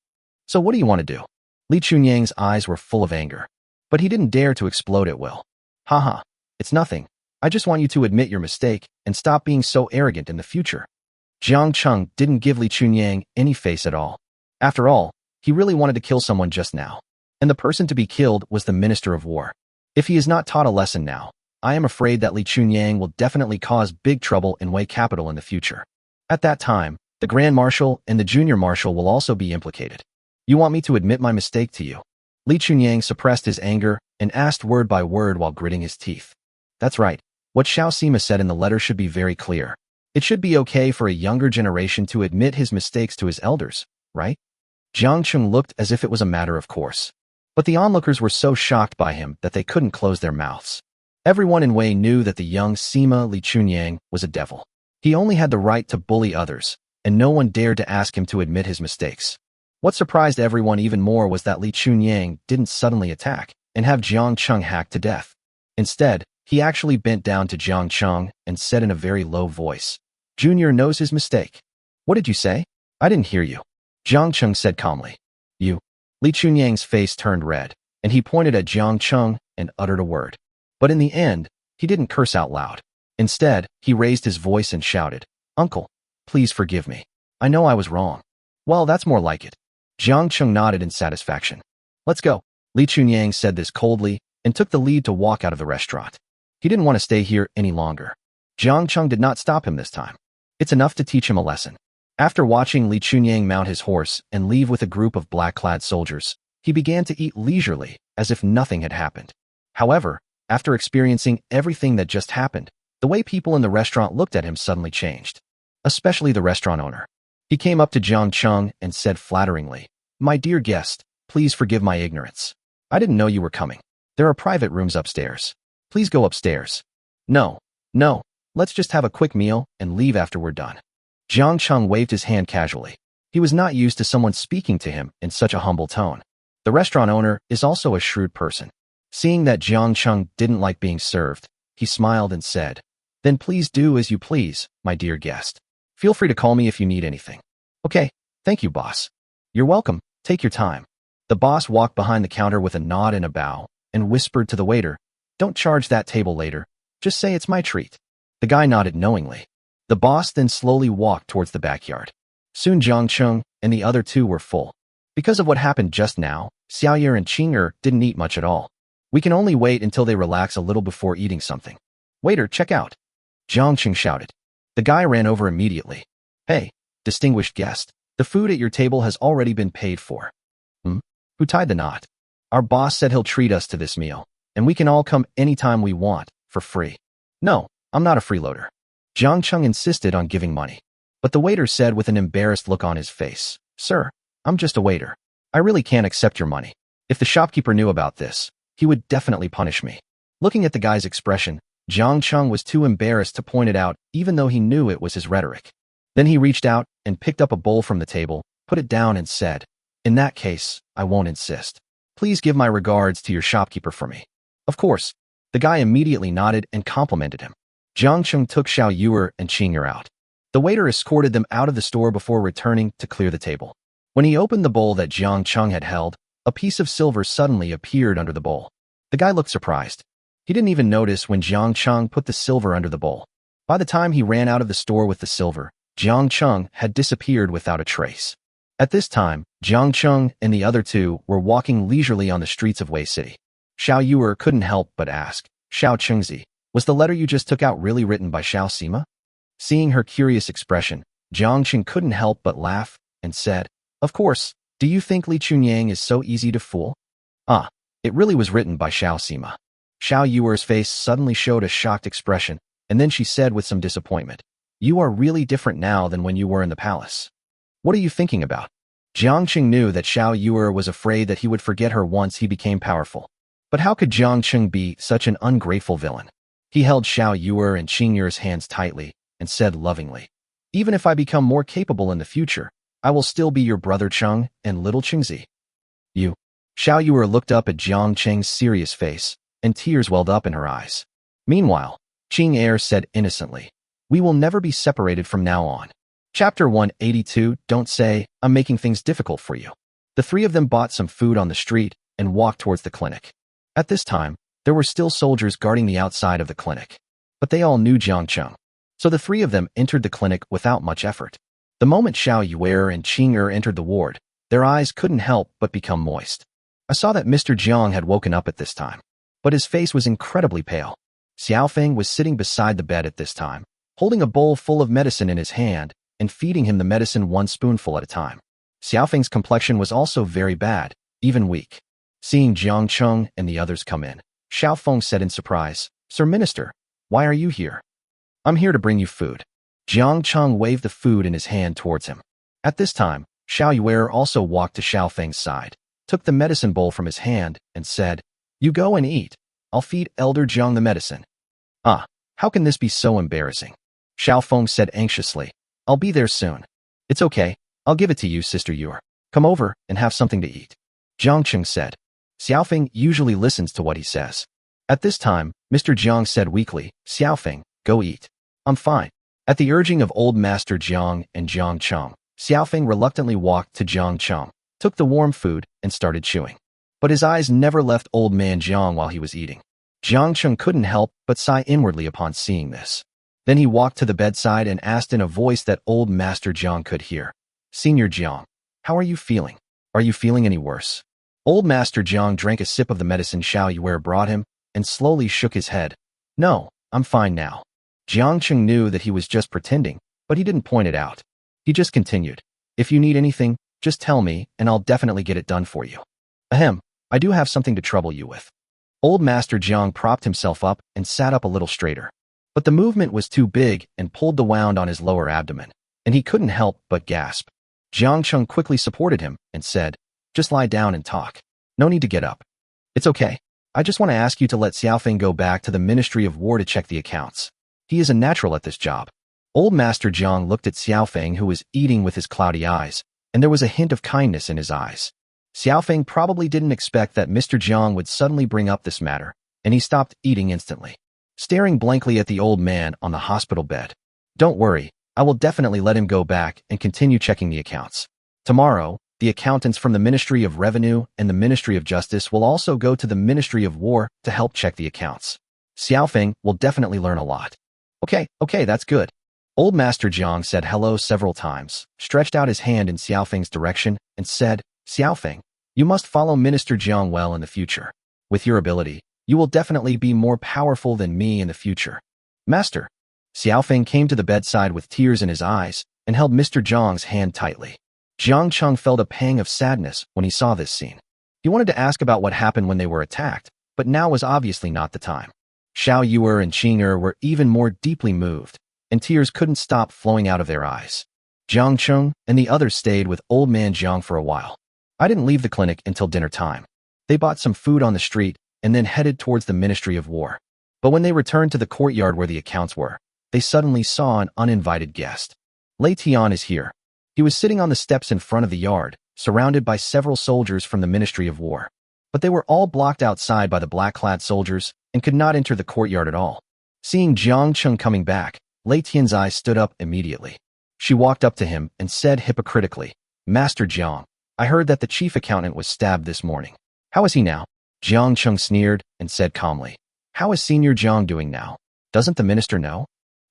So what do you want to do? Li Chunyang's eyes were full of anger, but he didn't dare to explode at will. Haha, it's nothing. I just want you to admit your mistake and stop being so arrogant in the future. Jiang Cheng didn't give Li Chunyang any face at all. After all, he really wanted to kill someone just now, and the person to be killed was the Minister of War. If he is not taught a lesson now, I am afraid that Li Chunyang will definitely cause big trouble in Wei capital in the future. At that time, the Grand Marshal and the Junior Marshal will also be implicated. You want me to admit my mistake to you? Li Chunyang suppressed his anger and asked word by word while gritting his teeth. That's right. What Xiao Sima said in the letter should be very clear. It should be okay for a younger generation to admit his mistakes to his elders, right? Jiang Cheng looked as if it was a matter of course. But the onlookers were so shocked by him that they couldn't close their mouths. Everyone in Wei knew that the young Sima Li Chunyang was a devil. He only had the right to bully others, and no one dared to ask him to admit his mistakes. What surprised everyone even more was that Li Chunyang didn't suddenly attack and have Jiang Cheng hacked to death. Instead, he actually bent down to Jiang Cheng and said in a very low voice, Junior knows his mistake. What did you say? I didn't hear you. Jiang Cheng said calmly. You. Li Chunyang's face turned red, and he pointed at Jiang Cheng and uttered a word. But in the end, he didn't curse out loud. Instead, he raised his voice and shouted, Uncle, please forgive me. I know I was wrong. Well, that's more like it. Jiang Cheng nodded in satisfaction. Let's go. Li Chunyang said this coldly and took the lead to walk out of the restaurant. He didn't want to stay here any longer. Jiang Cheng did not stop him this time. It's enough to teach him a lesson. After watching Li Chunyang mount his horse and leave with a group of black-clad soldiers, he began to eat leisurely, as if nothing had happened. However, after experiencing everything that just happened, the way people in the restaurant looked at him suddenly changed. Especially the restaurant owner. He came up to Jiang Cheng and said flatteringly, My dear guest, please forgive my ignorance. I didn't know you were coming. There are private rooms upstairs. Please go upstairs. No, let's just have a quick meal and leave after we're done. Jiang Cheng waved his hand casually. He was not used to someone speaking to him in such a humble tone. The restaurant owner is also a shrewd person. Seeing that Jiang Cheng didn't like being served, he smiled and said, Then please do as you please, my dear guest. Feel free to call me if you need anything. Okay, thank you, boss. You're welcome, take your time. The boss walked behind the counter with a nod and a bow, and whispered to the waiter, Don't charge that table later. Just say it's my treat. The guy nodded knowingly. The boss then slowly walked towards the backyard. Soon Jiang Cheng and the other two were full. Because of what happened just now, Xiaoyu and Qing'er didn't eat much at all. We can only wait until they relax a little before eating something. Waiter, check out. Jiang Cheng shouted. The guy ran over immediately. Hey, distinguished guest, the food at your table has already been paid for. Who tied the knot? Our boss said he'll treat us to this meal, and we can all come anytime we want, for free. No, I'm not a freeloader. Jiang Cheng insisted on giving money. But the waiter said with an embarrassed look on his face, Sir, I'm just a waiter. I really can't accept your money. If the shopkeeper knew about this, he would definitely punish me. Looking at the guy's expression, Jiang Cheng was too embarrassed to point it out even though he knew it was his rhetoric. Then he reached out and picked up a bowl from the table, put it down and said, In that case, I won't insist. Please give my regards to your shopkeeper for me. Of course. The guy immediately nodded and complimented him. Jiang Cheng took Xiaoyu and Qing'er out. The waiter escorted them out of the store before returning to clear the table. When he opened the bowl that Jiang Cheng had held, a piece of silver suddenly appeared under the bowl. The guy looked surprised. He didn't even notice when Jiang Cheng put the silver under the bowl. By the time he ran out of the store with the silver, Jiang Cheng had disappeared without a trace. At this time, Jiang Cheng and the other two were walking leisurely on the streets of Wei City. Xiaoyu couldn't help but ask, Xiao Chengzi, was the letter you just took out really written by Xiao Sima? Seeing her curious expression, Jiang Cheng couldn't help but laugh and said, Of course, do you think Li Chunyang is so easy to fool? It really was written by Xiao Sima. Xiaoyu's face suddenly showed a shocked expression, and then she said with some disappointment, You are really different now than when you were in the palace. What are you thinking about? Jiang Cheng knew that Xiaoyu was afraid that he would forget her once he became powerful. But how could Jiang Cheng be such an ungrateful villain? He held Xiaoyu and Qing'er's hands tightly and said lovingly, Even if I become more capable in the future, I will still be your brother Cheng and little Chengzi. You. Xiaoyu looked up at Jiang Cheng's serious face, and tears welled up in her eyes. Meanwhile, Qing'er said innocently, We will never be separated from now on. Chapter 182, Don't say, I'm making things difficult for you. The three of them bought some food on the street and walked towards the clinic. At this time, there were still soldiers guarding the outside of the clinic. But they all knew Jiang Cheng. So the three of them entered the clinic without much effort. The moment Xiaoyu and Qing'er entered the ward, their eyes couldn't help but become moist. I saw that Mr. Jiang had woken up at this time, but his face was incredibly pale. Xiaofeng was sitting beside the bed at this time, holding a bowl full of medicine in his hand and feeding him the medicine one spoonful at a time. Xiaofeng's complexion was also very bad, even weak. Seeing Jiang Cheng and the others come in, Xiaofeng said in surprise, Sir Minister, why are you here? I'm here to bring you food. Jiang Cheng waved the food in his hand towards him. At this time, Xiaoyu also walked to Xiaofeng's side, took the medicine bowl from his hand, and said, You go and eat. I'll feed Elder Jiang the medicine. How can this be so embarrassing? Xiaofeng said anxiously, I'll be there soon. It's okay. I'll give it to you, Sister Yu. Come over and have something to eat. Jiang Cheng said. Xiaofeng usually listens to what he says. At this time, Mr. Jiang said weakly, Xiaofeng, go eat. I'm fine. At the urging of Old Master Jiang and Jiang Cheng, Xiaofeng reluctantly walked to Jiang Cheng, took the warm food, and started chewing. But his eyes never left Old Man Jiang while he was eating. Jiang Cheng couldn't help but sigh inwardly upon seeing this. Then he walked to the bedside and asked in a voice that Old Master Jiang could hear, Senior Jiang, how are you feeling? Are you feeling any worse? Old Master Jiang drank a sip of the medicine Xiaoyu brought him and slowly shook his head. No, I'm fine now. Jiang Cheng knew that he was just pretending, but he didn't point it out. He just continued, If you need anything, just tell me and I'll definitely get it done for you. Ahem, I do have something to trouble you with. Old Master Jiang propped himself up and sat up a little straighter. But the movement was too big and pulled the wound on his lower abdomen, and he couldn't help but gasp. Jiang Cheng quickly supported him and said, Just lie down and talk. No need to get up. It's okay. I just want to ask you to let Xiaofeng go back to the Ministry of War to check the accounts. He is a natural at this job. Old Master Jiang looked at Xiaofeng, who was eating with his cloudy eyes, and there was a hint of kindness in his eyes. Xiaofeng probably didn't expect that Mr. Jiang would suddenly bring up this matter, and he stopped eating instantly, staring blankly at the old man on the hospital bed. Don't worry, I will definitely let him go back and continue checking the accounts. Tomorrow, the accountants from the Ministry of Revenue and the Ministry of Justice will also go to the Ministry of War to help check the accounts. Xiaofeng will definitely learn a lot. Okay, that's good. Old Master Jiang said hello several times, stretched out his hand in Xiaofeng's direction, and said, Xiaofeng, you must follow Minister Jiang well in the future. With your ability, you will definitely be more powerful than me in the future. Master. Xiaofeng came to the bedside with tears in his eyes and held Mr. Jiang's hand tightly. Jiang Cheng felt a pang of sadness when he saw this scene. He wanted to ask about what happened when they were attacked, but now was obviously not the time. Xiao Yuer and Qing Er were even more deeply moved, and tears couldn't stop flowing out of their eyes. Jiang Cheng and the others stayed with old man Jiang for a while. I didn't leave the clinic until dinner time. They bought some food on the street and then headed towards the Ministry of War. But when they returned to the courtyard where the accounts were, they suddenly saw an uninvited guest. Lei Tian is here. He was sitting on the steps in front of the yard, surrounded by several soldiers from the Ministry of War. But they were all blocked outside by the black-clad soldiers and could not enter the courtyard at all. Seeing Jiang Cheng coming back, Lei Tian's eyes stood up immediately. She walked up to him and said hypocritically, Master Jiang, I heard that the chief accountant was stabbed this morning. How is he now? Jiang Cheng sneered and said calmly, How is Senior Jiang doing now? Doesn't the minister know?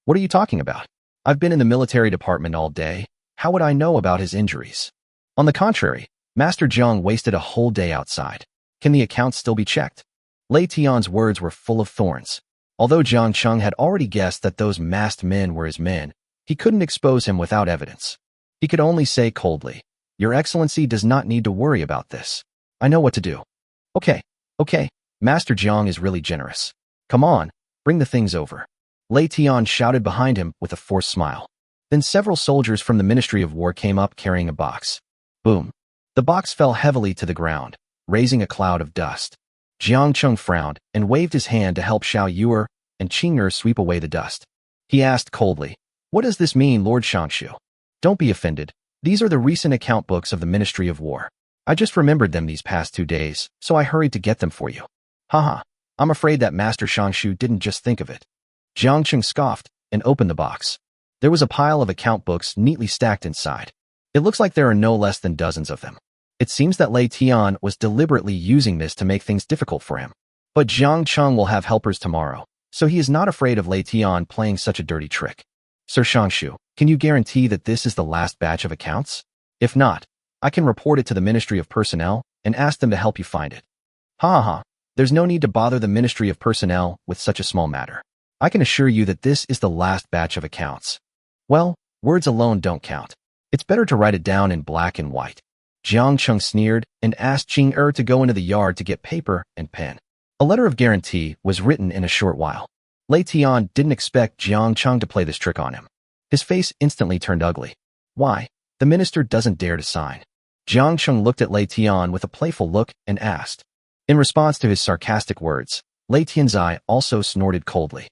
What are you talking about? I've been in the military department all day. How would I know about his injuries? On the contrary, Master Jiang wasted a whole day outside. Can the accounts still be checked? Lei Tian's words were full of thorns. Although Jiang Cheng had already guessed that those masked men were his men, he couldn't expose him without evidence. He could only say coldly, Your Excellency does not need to worry about this. I know what to do. Okay, Master Jiang is really generous. Come on, bring the things over. Lei Tian shouted behind him with a forced smile. Then several soldiers from the Ministry of War came up carrying a box. Boom. The box fell heavily to the ground, raising a cloud of dust. Jiang Cheng frowned and waved his hand to help Xiao Yuer and Qing Er sweep away the dust. He asked coldly, What does this mean, Lord Shangshu? Don't be offended. These are the recent account books of the Ministry of War. I just remembered them these past 2 days, so I hurried to get them for you. Haha, I'm afraid that Master Shangshu didn't just think of it. Jiang Cheng scoffed and opened the box. There was a pile of account books neatly stacked inside. It looks like there are no less than dozens of them. It seems that Lei Tian was deliberately using this to make things difficult for him. But Jiang Cheng will have helpers tomorrow, so he is not afraid of Lei Tian playing such a dirty trick. Sir Shangshu, can you guarantee that this is the last batch of accounts? If not, I can report it to the Ministry of Personnel and ask them to help you find it. There's no need to bother the Ministry of Personnel with such a small matter. I can assure you that this is the last batch of accounts. Well, words alone don't count. It's better to write it down in black and white. Jiang Cheng sneered and asked Qing Er to go into the yard to get paper and pen. A letter of guarantee was written in a short while. Lei Tian didn't expect Jiang Cheng to play this trick on him. His face instantly turned ugly. Why? The minister doesn't dare to sign. Jiang Cheng looked at Lei Tian with a playful look and asked. In response to his sarcastic words, Lei Tian's eye also snorted coldly.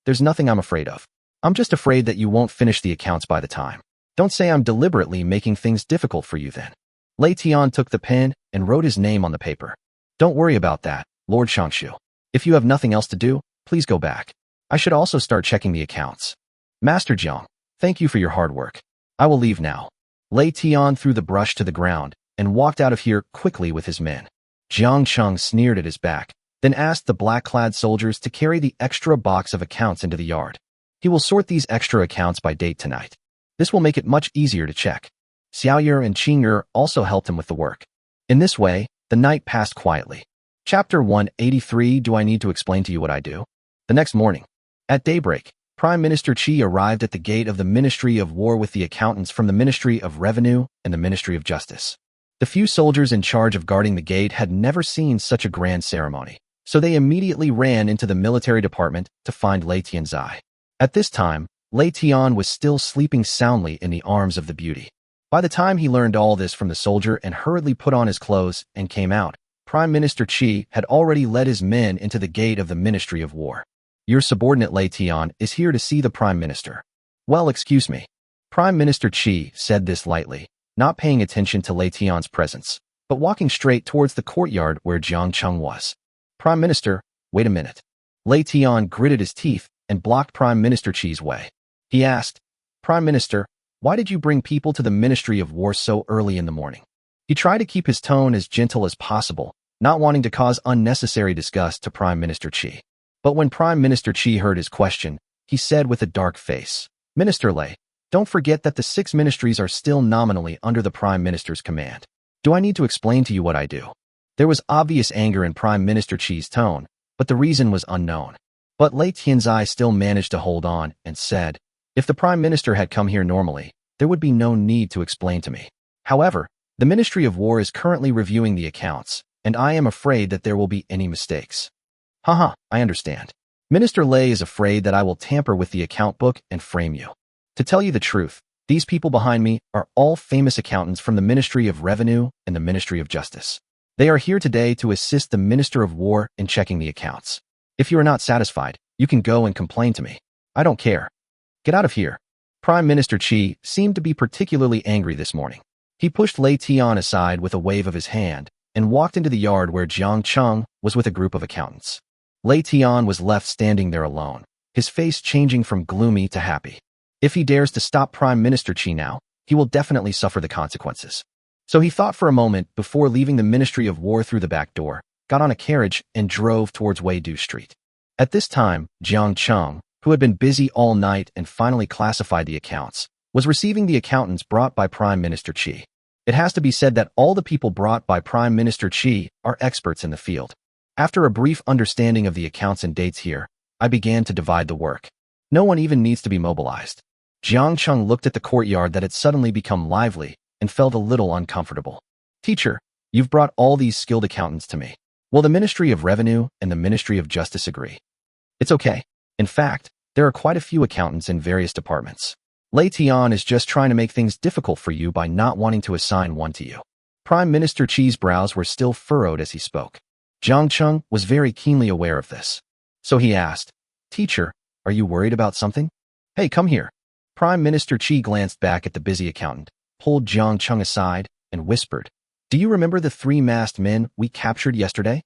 There's nothing I'm afraid of. I'm just afraid that you won't finish the accounts by the time. Don't say I'm deliberately making things difficult for you then. Lei Tian took the pen and wrote his name on the paper. Don't worry about that, Lord Shangshu. If you have nothing else to do, please go back. I should also start checking the accounts. Master Jiang, thank you for your hard work. I will leave now. Lei Tian threw the brush to the ground and walked out of here quickly with his men. Jiang Cheng sneered at his back, then asked the black-clad soldiers to carry the extra box of accounts into the yard. He will sort these extra accounts by date tonight. This will make it much easier to check. Xiao Yuer and Qing Er also helped him with the work. In this way, the night passed quietly. Chapter 183. Do I need to explain to you what I do? The next morning, at daybreak, Prime Minister Qi arrived at the gate of the Ministry of War with the accountants from the Ministry of Revenue and the Ministry of Justice. The few soldiers in charge of guarding the gate had never seen such a grand ceremony, so they immediately ran into the military department to find Lei Tianzai. At this time, Lei Tian was still sleeping soundly in the arms of the beauty. By the time he learned all this from the soldier and hurriedly put on his clothes and came out, Prime Minister Qi had already led his men into the gate of the Ministry of War. Your subordinate Lei Tian is here to see the Prime Minister. Well, excuse me. Prime Minister Qi said this lightly, not paying attention to Lei Tian's presence, but walking straight towards the courtyard where Jiang Cheng was. Prime Minister, wait a minute. Lei Tian gritted his teeth and blocked Prime Minister Qi's way. He asked, Prime Minister, why did you bring people to the Ministry of War so early in the morning? He tried to keep his tone as gentle as possible, not wanting to cause unnecessary disgust to Prime Minister Qi. But when Prime Minister Qi heard his question, he said with a dark face. Minister Lei, don't forget that the 6 ministries are still nominally under the Prime Minister's command. Do I need to explain to you what I do? There was obvious anger in Prime Minister Qi's tone, but the reason was unknown. But Lei Tianzai still managed to hold on and said, if the Prime Minister had come here normally, there would be no need to explain to me. However, the Ministry of War is currently reviewing the accounts, and I am afraid that there will be any mistakes. Haha, I understand. Minister Lei is afraid that I will tamper with the account book and frame you. To tell you the truth, these people behind me are all famous accountants from the Ministry of Revenue and the Ministry of Justice. They are here today to assist the Minister of War in checking the accounts. If you are not satisfied, you can go and complain to me. I don't care. Get out of here. Prime Minister Qi seemed to be particularly angry this morning. He pushed Lei Tian aside with a wave of his hand and walked into the yard where Jiang Cheng was with a group of accountants. Lei Tian was left standing there alone, his face changing from gloomy to happy. If he dares to stop Prime Minister Qi now, he will definitely suffer the consequences. So he thought for a moment before leaving the Ministry of War through the back door, got on a carriage and drove towards Weidu Street. At this time, Jiang Cheng, who had been busy all night and finally classified the accounts, was receiving the accountants brought by Prime Minister Qi. It has to be said that all the people brought by Prime Minister Qi are experts in the field. After a brief understanding of the accounts and dates here, I began to divide the work. No one even needs to be mobilized. Jiang Cheng looked at the courtyard that had suddenly become lively and felt a little uncomfortable. Teacher, you've brought all these skilled accountants to me. Will the Ministry of Revenue and the Ministry of Justice agree? It's okay. In fact, there are quite a few accountants in various departments. Lei Tian is just trying to make things difficult for you by not wanting to assign one to you. Prime Minister Qi's brows were still furrowed as he spoke. Jiang Cheng was very keenly aware of this. So he asked, Teacher, are you worried about something? Hey, come here. Prime Minister Qi glanced back at the busy accountant, pulled Jiang Cheng aside, and whispered, Do you remember the 3 masked men we captured yesterday?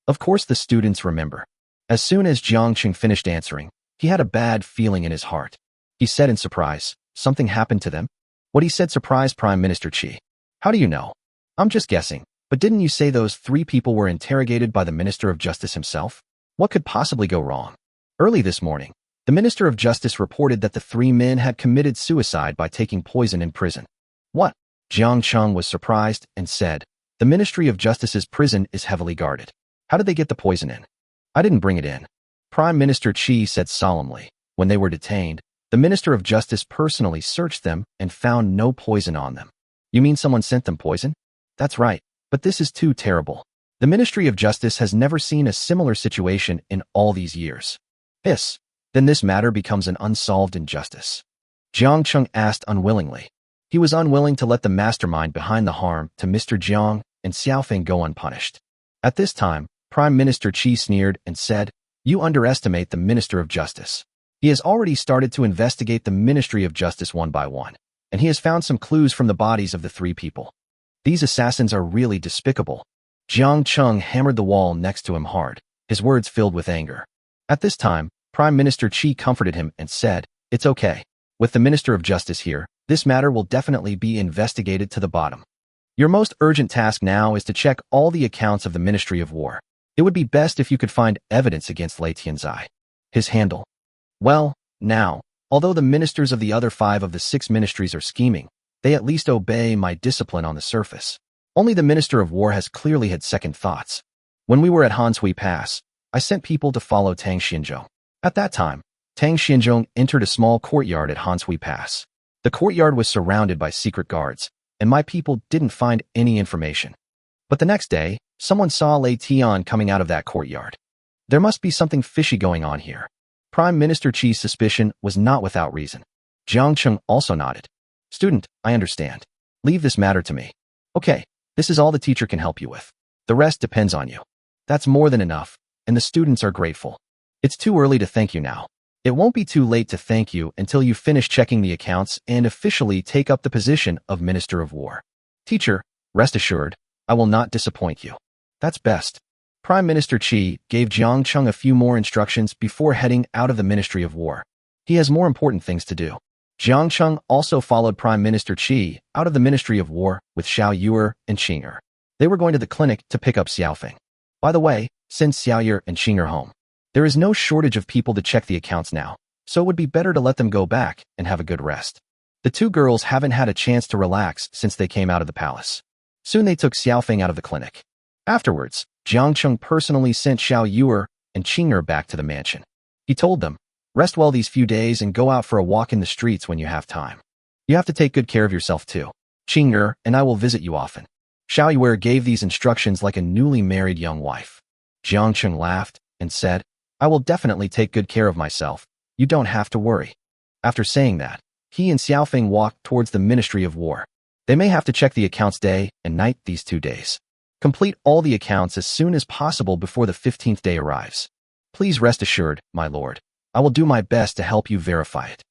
Of course the students remember. As soon as Jiang Cheng finished answering, he had a bad feeling in his heart. He said in surprise, Something happened to them? What he said surprised Prime Minister Qi. How do you know? I'm just guessing, but didn't you say those 3 people were interrogated by the Minister of Justice himself? What could possibly go wrong? Early this morning, the Minister of Justice reported that the 3 men had committed suicide by taking poison in prison. What? Jiang Cheng was surprised and said, The Ministry of Justice's prison is heavily guarded. How did they get the poison in? I didn't bring it in. Prime Minister Qi said solemnly. When they were detained, the Minister of Justice personally searched them and found no poison on them. You mean someone sent them poison? That's right, but this is too terrible. The Ministry of Justice has never seen a similar situation in all these years. Then this matter becomes an unsolved injustice. Jiang Cheng asked unwillingly. He was unwilling to let the mastermind behind the harm to Mr. Jiang and Xiaofeng go unpunished. At this time, Prime Minister Qi sneered and said, You underestimate the Minister of Justice. He has already started to investigate the Ministry of Justice one by one, and he has found some clues from the bodies of the 3 people. These assassins are really despicable. Jiang Cheng hammered the wall next to him hard, his words filled with anger. At this time, Prime Minister Qi comforted him and said, It's okay. With the Minister of Justice here, this matter will definitely be investigated to the bottom. Your most urgent task now is to check all the accounts of the Ministry of War. It would be best if you could find evidence against Lei Tianzai. His handle. Well, now, although the ministers of the other 5 of the 6 ministries are scheming, they at least obey my discipline on the surface. Only the Minister of War has clearly had second thoughts. When we were at Hanshui Pass, I sent people to follow Tang Xianzhong. At that time, Tang Xianzhong entered a small courtyard at Hanshui Pass. The courtyard was surrounded by secret guards, and my people didn't find any information. But the next day, someone saw Lei Tian coming out of that courtyard. There must be something fishy going on here. Prime Minister Qi's suspicion was not without reason. Jiang Cheng also nodded. Student, I understand. Leave this matter to me. Okay, this is all the teacher can help you with. The rest depends on you. That's more than enough, and the students are grateful. It's too early to thank you now. It won't be too late to thank you until you finish checking the accounts and officially take up the position of Minister of War. Teacher, rest assured, I will not disappoint you. That's best. Prime Minister Qi gave Jiang Cheng a few more instructions before heading out of the Ministry of War. He has more important things to do. Jiang Cheng also followed Prime Minister Qi out of the Ministry of War with Xiao Yuer and Qing Er. They were going to the clinic to pick up Xiaofeng. By the way, send Xiao Yuer and Qing Er home. There is no shortage of people to check the accounts now, so it would be better to let them go back and have a good rest. The two girls haven't had a chance to relax since they came out of the palace. Soon they took Xiaofeng out of the clinic. Afterwards, Jiang Cheng personally sent Xiao Yuer and Qing'er back to the mansion. He told them, rest well these few days and go out for a walk in the streets when you have time. You have to take good care of yourself too. Qing'er and I will visit you often. Xiao Yuer gave these instructions like a newly married young wife. Jiang Cheng laughed and said, I will definitely take good care of myself. You don't have to worry. After saying that, he and Xiaofeng walked towards the Ministry of War. They may have to check the accounts day and night these 2 days. Complete all the accounts as soon as possible before the 15th day arrives. Please rest assured, my lord. I will do my best to help you verify it.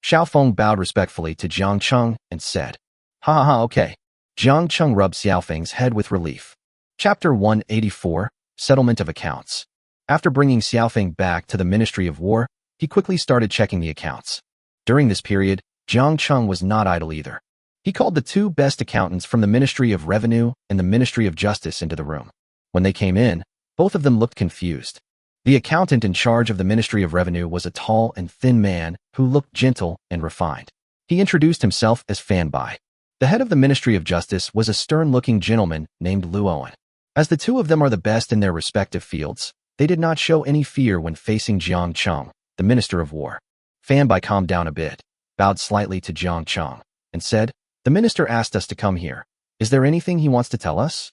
Xiaofeng bowed respectfully to Jiang Cheng and said, ha, okay. Jiang Cheng rubbed Xiaofeng's head with relief. Chapter 184, Settlement of Accounts. After bringing Xiaofeng back to the Ministry of War, he quickly started checking the accounts. During this period, Jiang Cheng was not idle either. He called the 2 best accountants from the Ministry of Revenue and the Ministry of Justice into the room. When they came in, both of them looked confused. The accountant in charge of the Ministry of Revenue was a tall and thin man who looked gentle and refined. He introduced himself as Fan Bai. The head of the Ministry of Justice was a stern-looking gentleman named Lu Owen. As the 2 of them are the best in their respective fields, they did not show any fear when facing Jiang Cheng, the Minister of War. Fan Bai calmed down a bit, bowed slightly to Jiang Cheng, and said, the minister asked us to come here. Is there anything he wants to tell us?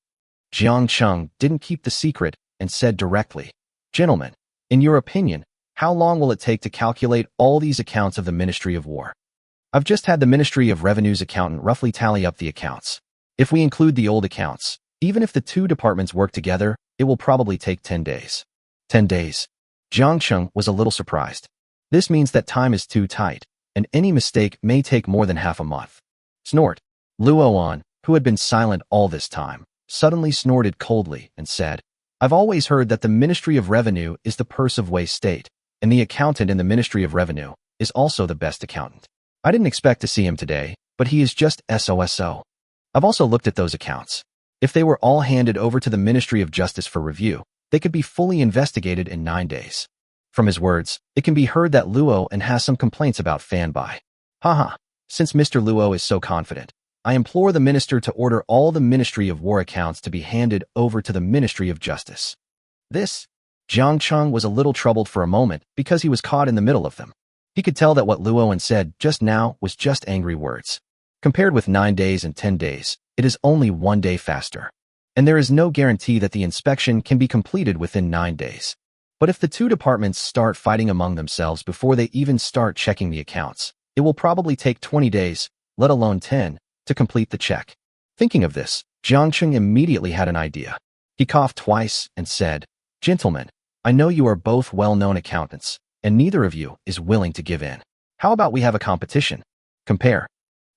Jiang Cheng didn't keep the secret and said directly, Gentlemen, in your opinion, how long will it take to calculate all these accounts of the Ministry of War? I've just had the Ministry of Revenue's accountant roughly tally up the accounts. If we include the old accounts, even if the 2 departments work together, it will probably take 10 days. 10 days. Jiang Cheng was a little surprised. This means that time is too tight, and any mistake may take more than half a month. Snort. Lu Owen, who had been silent all this time, suddenly snorted coldly and said, I've always heard that the Ministry of Revenue is the purse of Wei State, and the accountant in the Ministry of Revenue is also the best accountant. I didn't expect to see him today, but he is just SOSO. I've also looked at those accounts. If they were all handed over to the Ministry of Justice for review, they could be fully investigated in 9 days. From his words, it can be heard that Luo and has some complaints about Fan Bai. Haha, since Mr. Luo is so confident, I implore the minister to order all the Ministry of War accounts to be handed over to the Ministry of Justice. Jiang Cheng was a little troubled for a moment because he was caught in the middle of them. He could tell that what Lu Owen said just now was just angry words. Compared with 9 days and 10 days, it is only 1 day faster. And there is no guarantee that the inspection can be completed within 9 days. But if the 2 departments start fighting among themselves before they even start checking the accounts, it will probably take 20 days, let alone 10, to complete the check. Thinking of this, Jiang Cheng immediately had an idea. He coughed twice and said, Gentlemen, I know you are both well-known accountants, and neither of you is willing to give in. How about we have a competition? Compare.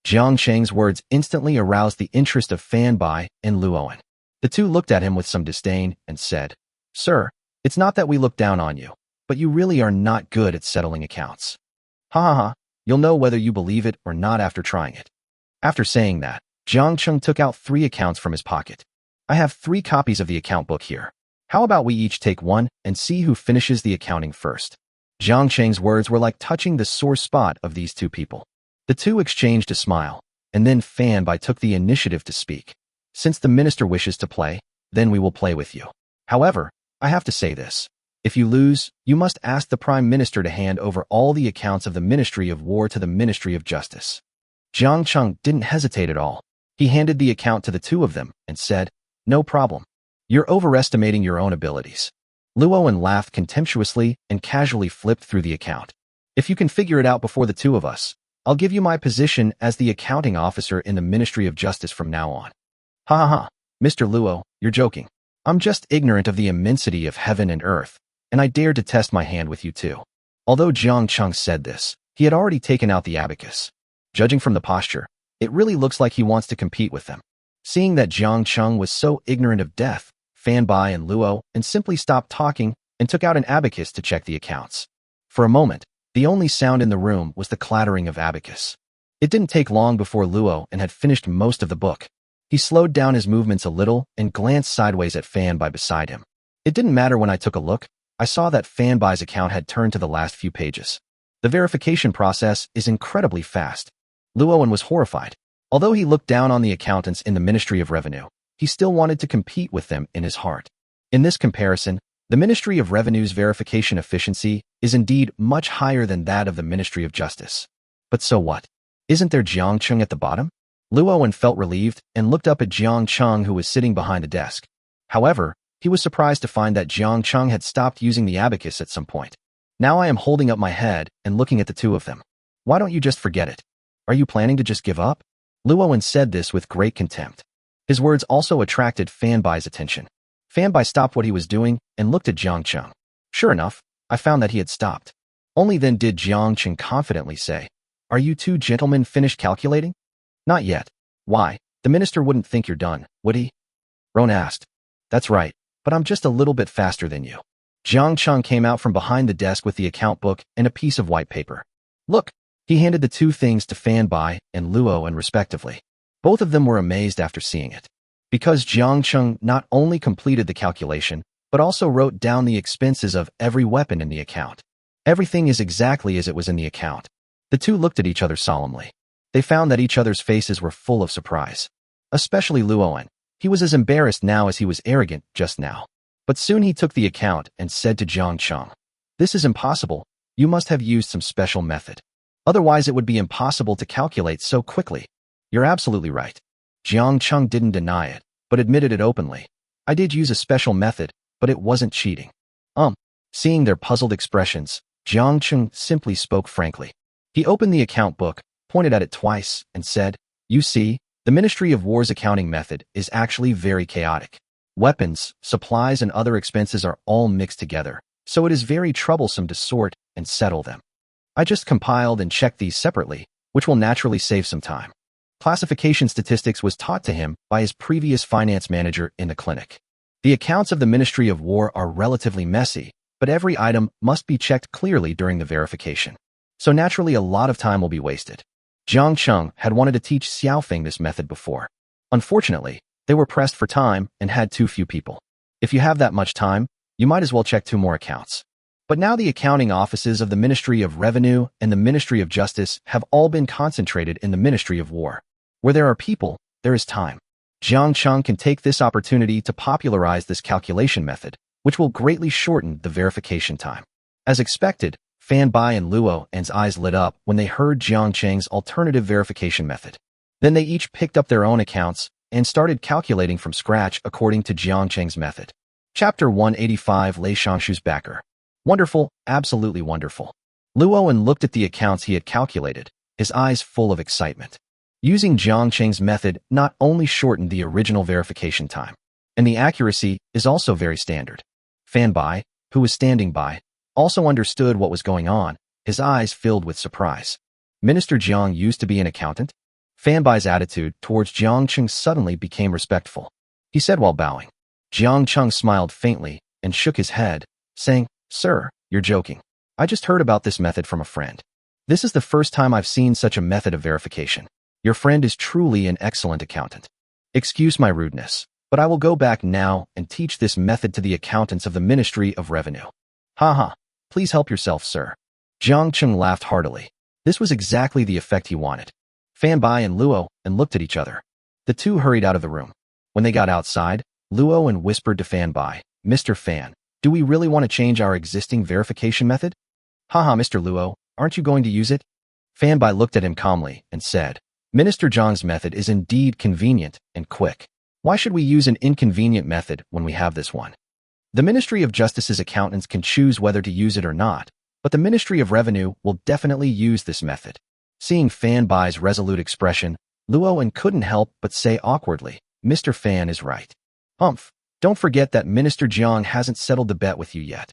Jiang Cheng's words instantly aroused the interest of Fan Bai and Lu Owen. The 2 looked at him with some disdain and said, Sir, it's not that we look down on you, but you really are not good at settling accounts. Ha, you'll know whether you believe it or not after trying it. After saying that, Jiang Cheng took out 3 accounts from his pocket. I have 3 copies of the account book here. How about we each take one and see who finishes the accounting first? Jiang Cheng's words were like touching the sore spot of these 2 people. The 2 exchanged a smile, and then Fan Bai took the initiative to speak. Since the minister wishes to play, then we will play with you. However, I have to say this. If you lose, you must ask the Prime Minister to hand over all the accounts of the Ministry of War to the Ministry of Justice. Jiang Cheng didn't hesitate at all. He handed the account to the 2 of them and said, No problem. You're overestimating your own abilities. Lu Owen laughed contemptuously and casually flipped through the account. If you can figure it out before the 2 of us, I'll give you my position as the accounting officer in the Ministry of Justice from now on. Ha, Mr. Luo, you're joking. I'm just ignorant of the immensity of heaven and earth, and I dare to test my hand with you too. Although Jiang Cheng said this, he had already taken out the abacus. Judging from the posture, it really looks like he wants to compete with them. Seeing that Jiang Cheng was so ignorant of death, Fan Bai and Luo and simply stopped talking and took out an abacus to check the accounts. For a moment, the only sound in the room was the clattering of abacus. It didn't take long before Luo and had finished most of the book. He slowed down his movements a little and glanced sideways at Fan Bai beside him. It didn't matter when I took a look. I saw that Fan Bai's account had turned to the last few pages. The verification process is incredibly fast. Luowen was horrified. Although he looked down on the accountants in the Ministry of Revenue, he still wanted to compete with them in his heart. In this comparison, the Ministry of Revenue's verification efficiency is indeed much higher than that of the Ministry of Justice. But so what? Isn't there Jiang Cheng at the bottom? Luowen felt relieved and looked up at Jiang Cheng, who was sitting behind a desk. However, he was surprised to find that Jiang Cheng had stopped using the abacus at some point. Now I am holding up my head and looking at the two of them. Why don't you just forget it? Are you planning to just give up? Luowen said this with great contempt. His words also attracted Fan Bai's attention. Fan Bai stopped what he was doing and looked at Jiang Cheng. Sure enough, I found that he had stopped. Only then did Jiang Cheng confidently say, "Are you two gentlemen finished calculating?" "Not yet." "Why? The minister wouldn't think you're done, would he?" Ron asked. "That's right, but I'm just a little bit faster than you." Jiang Cheng came out from behind the desk with the account book and a piece of white paper. "Look." He handed the two things to Fan Bai and Luowen respectively. Both of them were amazed after seeing it. Because Jiang Cheng not only completed the calculation, but also wrote down the expenses of every weapon in the account. Everything is exactly as it was in the account. The two looked at each other solemnly. They found that each other's faces were full of surprise. Especially Luowen. He was as embarrassed now as he was arrogant just now. But soon he took the account and said to Jiang Cheng, "This is impossible. You must have used some special method. Otherwise it would be impossible to calculate so quickly." "You're absolutely right." Jiang Cheng didn't deny it, but admitted it openly. "I did use a special method, but it wasn't cheating." Seeing their puzzled expressions, Jiang Cheng simply spoke frankly. He opened the account book, pointed at it twice, and said, "You see, the Ministry of War's accounting method is actually very chaotic. Weapons, supplies, and other expenses are all mixed together, so it is very troublesome to sort and settle them. I just compiled and checked these separately, which will naturally save some time." Classification statistics was taught to him by his previous finance manager in the clinic. The accounts of the Ministry of War are relatively messy, but every item must be checked clearly during the verification. So naturally a lot of time will be wasted. Jiang Cheng had wanted to teach Xiaofeng this method before. Unfortunately, they were pressed for time and had too few people. If you have that much time, you might as well check 2 more accounts. But now the accounting offices of the Ministry of Revenue and the Ministry of Justice have all been concentrated in the Ministry of War. Where there are people, there is time. Jiang Cheng can take this opportunity to popularize this calculation method, which will greatly shorten the verification time. As expected, Fan Bai and Luowen's eyes lit up when they heard Jiang Cheng's alternative verification method. Then they each picked up their own accounts and started calculating from scratch according to Jiang Cheng's method. Chapter 185, Lei Shangshu's backer. Wonderful, absolutely wonderful. Luowen looked at the accounts he had calculated, his eyes full of excitement. Using Jiang Cheng's method not only shortened the original verification time, and the accuracy is also very standard. Fan Bai, who was standing by, also understood what was going on, his eyes filled with surprise. Minister Jiang used to be an accountant? Fan Bai's attitude towards Jiang Cheng suddenly became respectful. He said while bowing. Jiang Cheng smiled faintly and shook his head, saying, "Sir, you're joking. I just heard about this method from a friend. This is the first time I've seen such a method of verification. Your friend is truly an excellent accountant. Excuse my rudeness, but I will go back now and teach this method to the accountants of the Ministry of Revenue." "Ha. Please help yourself, sir." Jiang Cheng laughed heartily. This was exactly the effect he wanted. Fan Bai and Luowen looked at each other. The two hurried out of the room. When they got outside, Luowen whispered to Fan Bai, "Mr. Fan, do we really want to change our existing verification method?" "Haha, Mr. Luo, aren't you going to use it?" Fan Bai looked at him calmly and said, "Minister Jiang's method is indeed convenient and quick. Why should we use an inconvenient method when we have this one? The Ministry of Justice's accountants can choose whether to use it or not, but the Ministry of Revenue will definitely use this method." Seeing Fan Bai's resolute expression, Luowen couldn't help but say awkwardly, "Mr. Fan is right. Don't forget that Minister Jiang hasn't settled the bet with you yet."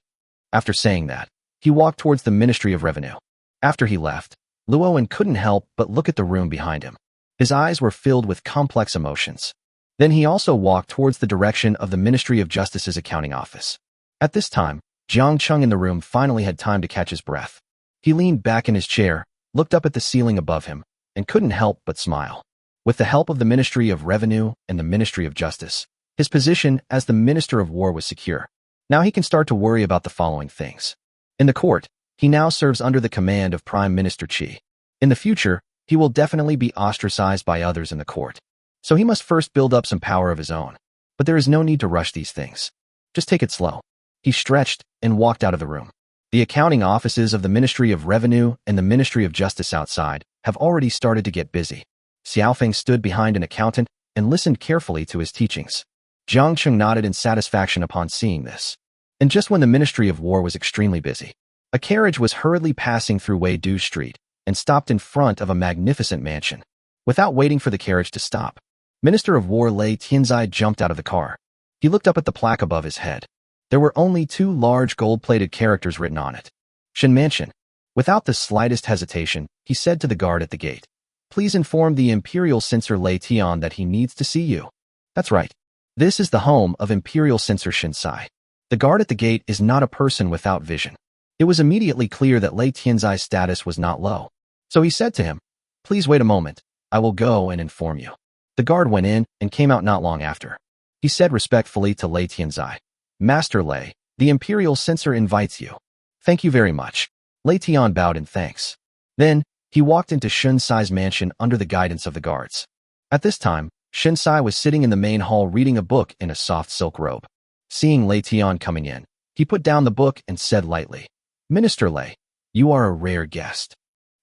After saying that, he walked towards the Ministry of Revenue. After he left, Luowen couldn't help but look at the room behind him. His eyes were filled with complex emotions. Then he also walked towards the direction of the Ministry of Justice's accounting office. At this time, Jiang Cheng in the room finally had time to catch his breath. He leaned back in his chair, looked up at the ceiling above him, and couldn't help but smile. With the help of the Ministry of Revenue and the Ministry of Justice, his position as the Minister of War was secure. Now he can start to worry about the following things. In the court, He now serves under the command of Prime Minister Qi. In the future, he will definitely be ostracized by others in the court. So he must first build up some power of his own. But there is no need to rush these things. Just take it slow. He stretched and walked out of the room. The accounting offices of the Ministry of Revenue and the Ministry of Justice outside have already started to get busy. Xiaofeng stood behind an accountant and listened carefully to his teachings. Jiang Cheng nodded in satisfaction upon seeing this. And just when the Ministry of War was extremely busy, a carriage was hurriedly passing through Weidu Street and stopped in front of a magnificent mansion. Without waiting for the carriage to stop, Minister of War Lei Tianzai jumped out of the car. He looked up at the plaque above his head. There were only 2 large gold-plated characters written on it. Shen Mansion. Without the slightest hesitation, he said to the guard at the gate, "Please inform the Imperial Censor Lei Tian that he needs to see you." That's right. This is the home of Imperial Censor Shinsai. The guard at the gate is not a person without vision. It was immediately clear that Lei Tianzai's status was not low. So he said to him, "Please wait a moment. I will go and inform you." The guard went in and came out not long after. He said respectfully to Lei Tianzai, "Master Lei, the Imperial Censor invites you." "Thank you very much." Lei Tian bowed in thanks. Then, he walked into Shinsai's mansion under the guidance of the guards. At this time, Shinsai was sitting in the main hall reading a book in a soft silk robe. Seeing Lei Tian coming in, he put down the book and said lightly, "Minister Lei, you are a rare guest.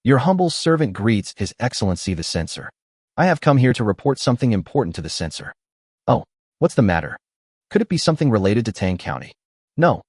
Your humble servant greets His Excellency the Censor. I have come here to report something important to the Censor." "Oh, what's the matter? Could it be something related to Tang County?" No,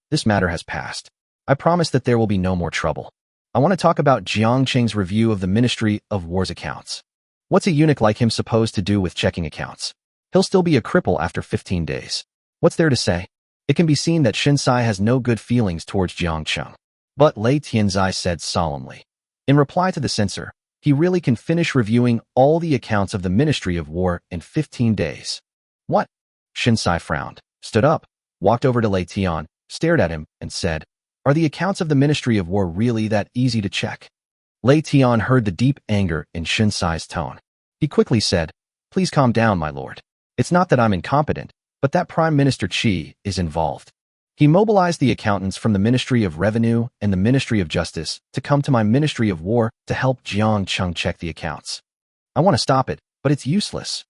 this matter has passed. I promise that there will be no more trouble. I want to talk about Jiang Cheng's review of the Ministry of War's accounts. What's a eunuch like him supposed to do with checking accounts? He'll still be a cripple after 15 days. What's there to say? It can be seen that Shinsai has no good feelings towards Jiang Cheng. But Lei Tianzai said solemnly. In reply to the censor, he really can finish reviewing all the accounts of the Ministry of War in 15 days. What? Shinsai frowned, stood up, walked over to Lei Tian, stared at him, and said, "Are the accounts of the Ministry of War really that easy to check?" Lei Tian heard the deep anger in Shinsai's tone. He quickly said, "Please calm down, my lord. It's not that I'm incompetent, but that Prime Minister Qi is involved." He mobilized the accountants from the Ministry of Revenue and the Ministry of Justice to come to my Ministry of War to help Jiang Cheng check the accounts. I want to stop it, but it's useless.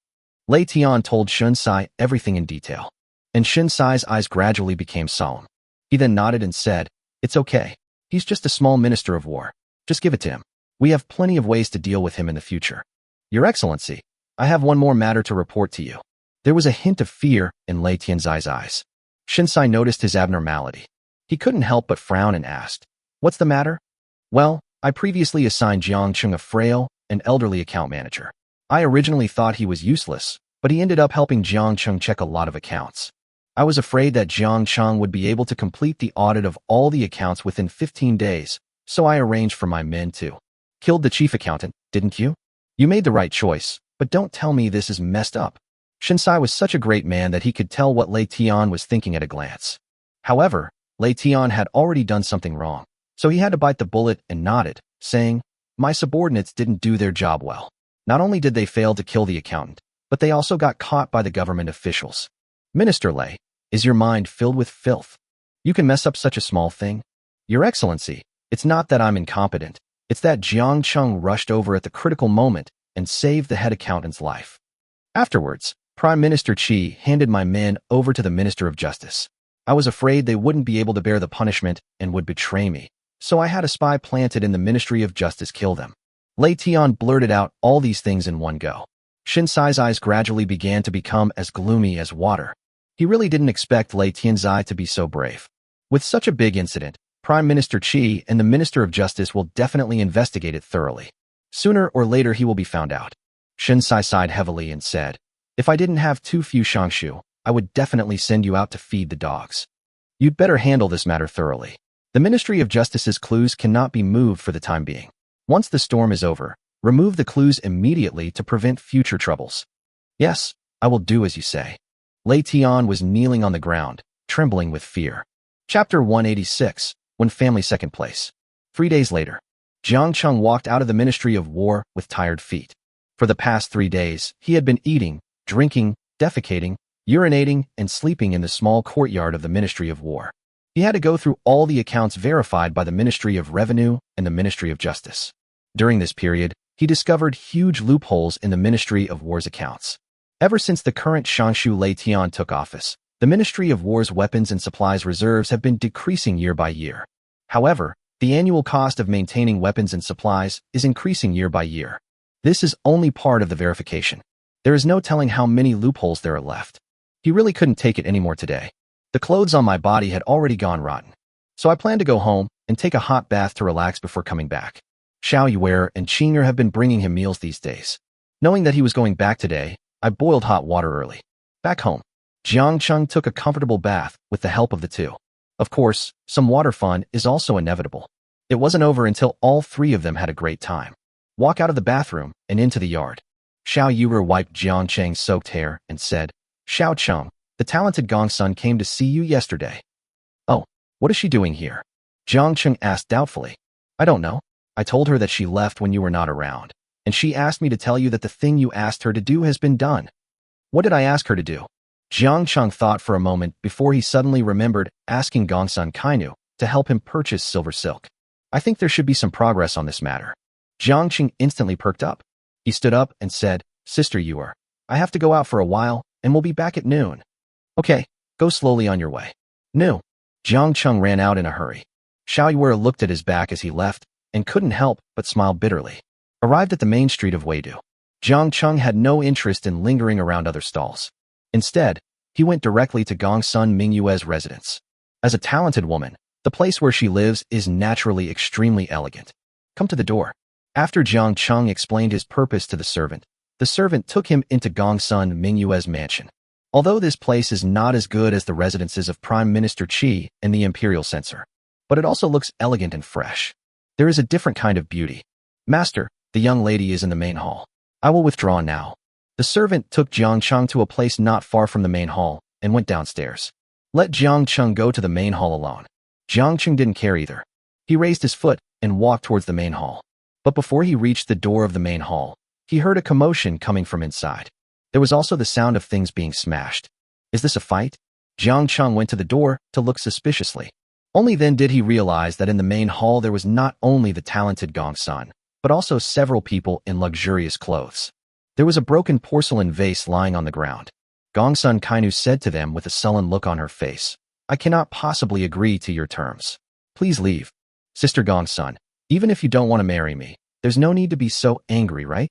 Lei Tian told Shinsai everything in detail, and Shinsai's eyes gradually became solemn. He then nodded and said, "It's okay. He's just a small Minister of War. Just give it to him. We have plenty of ways to deal with him in the future." "Your Excellency, I have one more matter to report to you." There was a hint of fear in Lei Tianzai's eyes. Shinsai noticed his abnormality. He couldn't help but frown and asked, "What's the matter?" "Well, I previously assigned Jiang Cheng a frail and elderly account manager. I originally thought he was useless, but he ended up helping Jiang Cheng check a lot of accounts. I was afraid that Jiang Cheng would be able to complete the audit of all the accounts within 15 days, so I arranged for my men to. Killed the chief accountant, didn't you? You made the right choice, but don't tell me this is messed up." Shinsai was such a great man that he could tell what Lei Tian was thinking at a glance. However, Lei Tian had already done something wrong, so he had to bite the bullet and nodded, saying, "My subordinates didn't do their job well. Not only did they fail to kill the accountant, but they also got caught by the government officials." "Minister Lei, is your mind filled with filth? You can mess up such a small thing?" "Your Excellency, it's not that I'm incompetent. It's that Jiang Cheng rushed over at the critical moment and saved the head accountant's life." Afterwards, Prime Minister Qi handed my men over to the Minister of Justice. I was afraid they wouldn't be able to bear the punishment and would betray me, so I had a spy planted in the Ministry of Justice kill them. Lei Tian blurted out all these things in one go. Shinsai's eyes gradually began to become as gloomy as water. He really didn't expect Lei Tianzai to be so brave. With such a big incident, Prime Minister Qi and the Minister of Justice will definitely investigate it thoroughly. Sooner or later he will be found out. Shinsai sighed heavily and said, "If I didn't have too few shangshu, I would definitely send you out to feed the dogs. You'd better handle this matter thoroughly. The Ministry of Justice's clues cannot be moved for the time being. Once the storm is over, remove the clues immediately to prevent future troubles." "Yes, I will do as you say." Lei Tian was kneeling on the ground, trembling with fear. Chapter 186, When Family Second Place. 3 days later, Jiang Cheng walked out of the Ministry of War with tired feet. For the past 3 days, he had been eating, drinking, defecating, urinating, and sleeping in the small courtyard of the Ministry of War. He had to go through all the accounts verified by the Ministry of Revenue and the Ministry of Justice. During this period, he discovered huge loopholes in the Ministry of War's accounts. Ever since the current Shangshu Lei Tian took office, the Ministry of War's weapons and supplies reserves have been decreasing year by year. However, the annual cost of maintaining weapons and supplies is increasing year by year. This is only part of the verification. There is no telling how many loopholes there are left. He really couldn't take it anymore today. The clothes on my body had already gone rotten. So I planned to go home and take a hot bath to relax before coming back. Xiao Yuer and Qing'er have been bringing him meals these days. Knowing that he was going back today, I boiled hot water early. Back home, Jiang Cheng took a comfortable bath with the help of the two. Of course, some water fun is also inevitable. It wasn't over until all three of them had a great time. Walk out of the bathroom and into the yard. Xiao Yuer wiped Jiang Cheng's soaked hair and said, Xiao Cheng, the talented Gongsun came to see you yesterday. Oh, what is she doing here? Jiang Cheng asked doubtfully. I don't know. I told her that she left when you were not around, and she asked me to tell you that the thing you asked her to do has been done. What did I ask her to do? Jiang Cheng thought for a moment before he suddenly remembered asking Gongsun Kainu to help him purchase silver silk. I think there should be some progress on this matter. Jiang Cheng instantly perked up. He stood up and said, Sister Yuer, I have to go out for a while, and we'll be back at noon. Okay, go slowly on your way. No. Jiang Cheng ran out in a hurry. Xiao Yuer looked at his back as he left, and couldn't help but smile bitterly. Arrived at the main street of Weidu, Jiang Cheng had no interest in lingering around other stalls. Instead, he went directly to Gongsun Mingyue's residence. As a talented woman, the place where she lives is naturally extremely elegant. Come to the door. After Jiang Cheng explained his purpose to the servant took him into Gongsun Mingyue's mansion. Although this place is not as good as the residences of Prime Minister Qi and the Imperial Censor, but it also looks elegant and fresh. There is a different kind of beauty. Master, the young lady is in the main hall. I will withdraw now. The servant took Jiang Cheng to a place not far from the main hall and went downstairs. Let Jiang Cheng go to the main hall alone. Jiang Cheng didn't care either. He raised his foot and walked towards the main hall. But before he reached the door of the main hall, he heard a commotion coming from inside. There was also the sound of things being smashed. Is this a fight? Jiang Cheng went to the door to look suspiciously. Only then did he realize that in the main hall there was not only the talented Gongsun, but also several people in luxurious clothes. There was a broken porcelain vase lying on the ground. Gongsun Kainu said to them with a sullen look on her face, I cannot possibly agree to your terms. Please leave. Sister Gongsun, even if you don't want to marry me, there's no need to be so angry, right?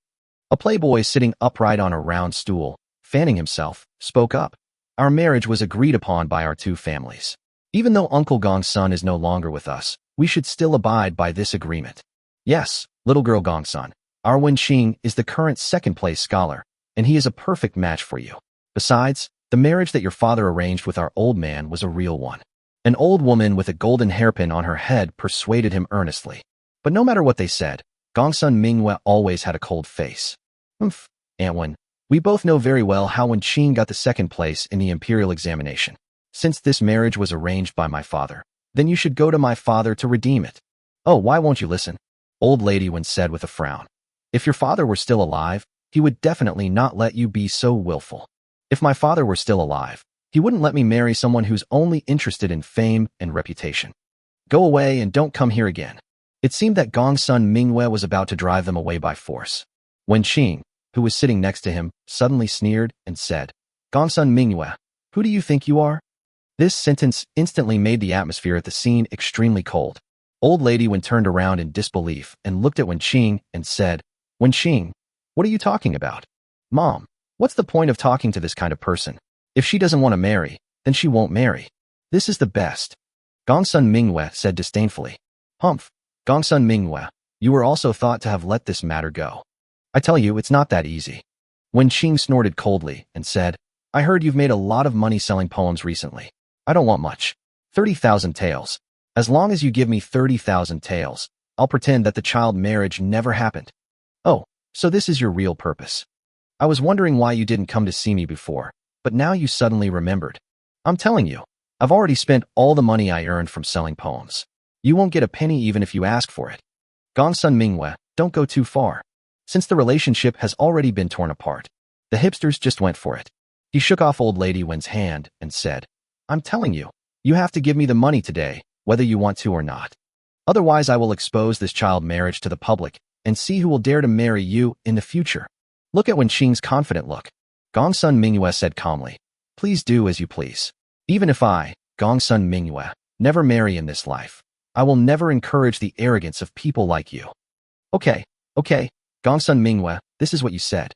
A playboy sitting upright on a round stool, fanning himself, spoke up. Our marriage was agreed upon by our two families. Even though Uncle Gongsun is no longer with us, we should still abide by this agreement. Yes, little girl Gongsun, our Wenqing is the current second-place scholar, and he is a perfect match for you. Besides, the marriage that your father arranged with our old man was a real one. An old woman with a golden hairpin on her head persuaded him earnestly. But no matter what they said, Gongsun Mingyue always had a cold face. Aunt Wen, we both know very well how Wenqing got the second place in the imperial examination. Since this marriage was arranged by my father, then you should go to my father to redeem it. Oh, why won't you listen? Old Lady Wen said with a frown. If your father were still alive, he would definitely not let you be so willful. If my father were still alive, he wouldn't let me marry someone who's only interested in fame and reputation. Go away and don't come here again. It seemed that Gongsun Mingyue was about to drive them away by force. Wenqing, who was sitting next to him, suddenly sneered and said, Gongsun Mingyue, who do you think you are? This sentence instantly made the atmosphere at the scene extremely cold. Old Lady Wen turned around in disbelief and looked at Wenqing and said, Wenqing, what are you talking about? Mom, what's the point of talking to this kind of person? If she doesn't want to marry, then she won't marry. This is the best. Gongsun Mingyue said disdainfully. Humph, Gongsun Mingyue, you were also thought to have let this matter go. I tell you, it's not that easy. Wenqing snorted coldly and said, I heard you've made a lot of money selling poems recently. I don't want much. 30,000 taels. As long as you give me 30,000 taels, I'll pretend that the child marriage never happened. Oh, so this is your real purpose. I was wondering why you didn't come to see me before, but now you suddenly remembered. I'm telling you, I've already spent all the money I earned from selling poems. You won't get a penny even if you ask for it. Gongsun Mingyue, don't go too far. Since the relationship has already been torn apart, the hipsters just went for it. He shook off Old Lady Wen's hand and said, I'm telling you, You have to give me the money today, whether you want to or not. Otherwise, I will expose this child marriage to the public and see who will dare to marry you in the future. Look at Wenqing's confident look. Gongsun Mingyue said calmly, please do as you please. Even if I, Gongsun Mingyue, never marry in this life, I will never encourage the arrogance of people like you. Okay, Gongsun Mingyue, this is what you said.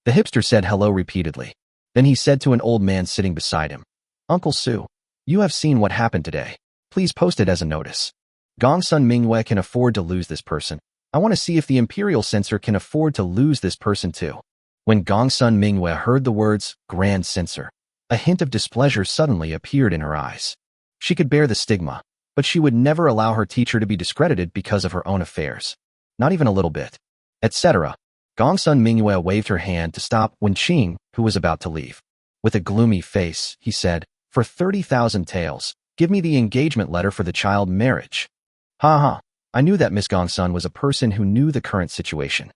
The hipster said hello repeatedly. Then he said to an old man sitting beside him, Uncle Su, you have seen what happened today. Please post it as a notice. Gongsun Mingyue can afford to lose this person. I want to see if the imperial censor can afford to lose this person too. When Gongsun Mingyue heard the words, Grand Censor, a hint of displeasure suddenly appeared in her eyes. She could bear the stigma, but she would never allow her teacher to be discredited because of her own affairs. Not even a little bit. Etc. Gongsun Mingyue waved her hand to stop Wenqing, who was about to leave. With a gloomy face, he said, for 30,000 taels, give me the engagement letter for the child marriage. Ha. I knew that Miss Gongsun was a person who knew the current situation.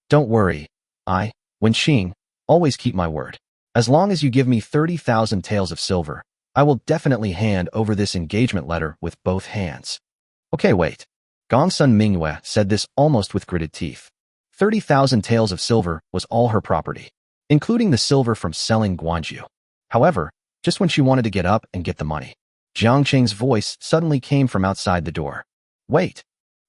Don't worry. I, Wenqing, always keep my word. As long as you give me 30,000 taels of silver, I will definitely hand over this engagement letter with both hands. Okay, wait. Gongsun Mingyue said this almost with gritted teeth. 30,000 taels of silver was all her property, including the silver from selling guanju. However, just when she wanted to get up and get the money, Jiang Qing's voice suddenly came from outside the door. Wait.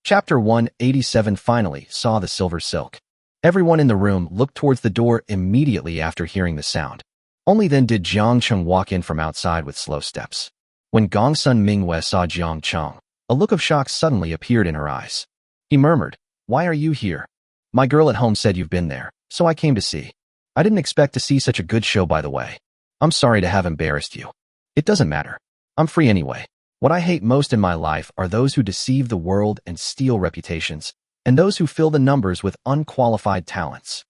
Chapter 187 finally saw the silver silk. Everyone in the room looked towards the door immediately after hearing the sound. Only then did Jiang Qing walk in from outside with slow steps. When Gongsun Mingyue saw Jiang Qing, a look of shock suddenly appeared in her eyes. He murmured, Why are you here? My girl at home said you've been there, so I came to see. I didn't expect to see such a good show, by the way. I'm sorry to have embarrassed you. It doesn't matter. I'm free anyway. What I hate most in my life are those who deceive the world and steal reputations, and those who fill the numbers with unqualified talents.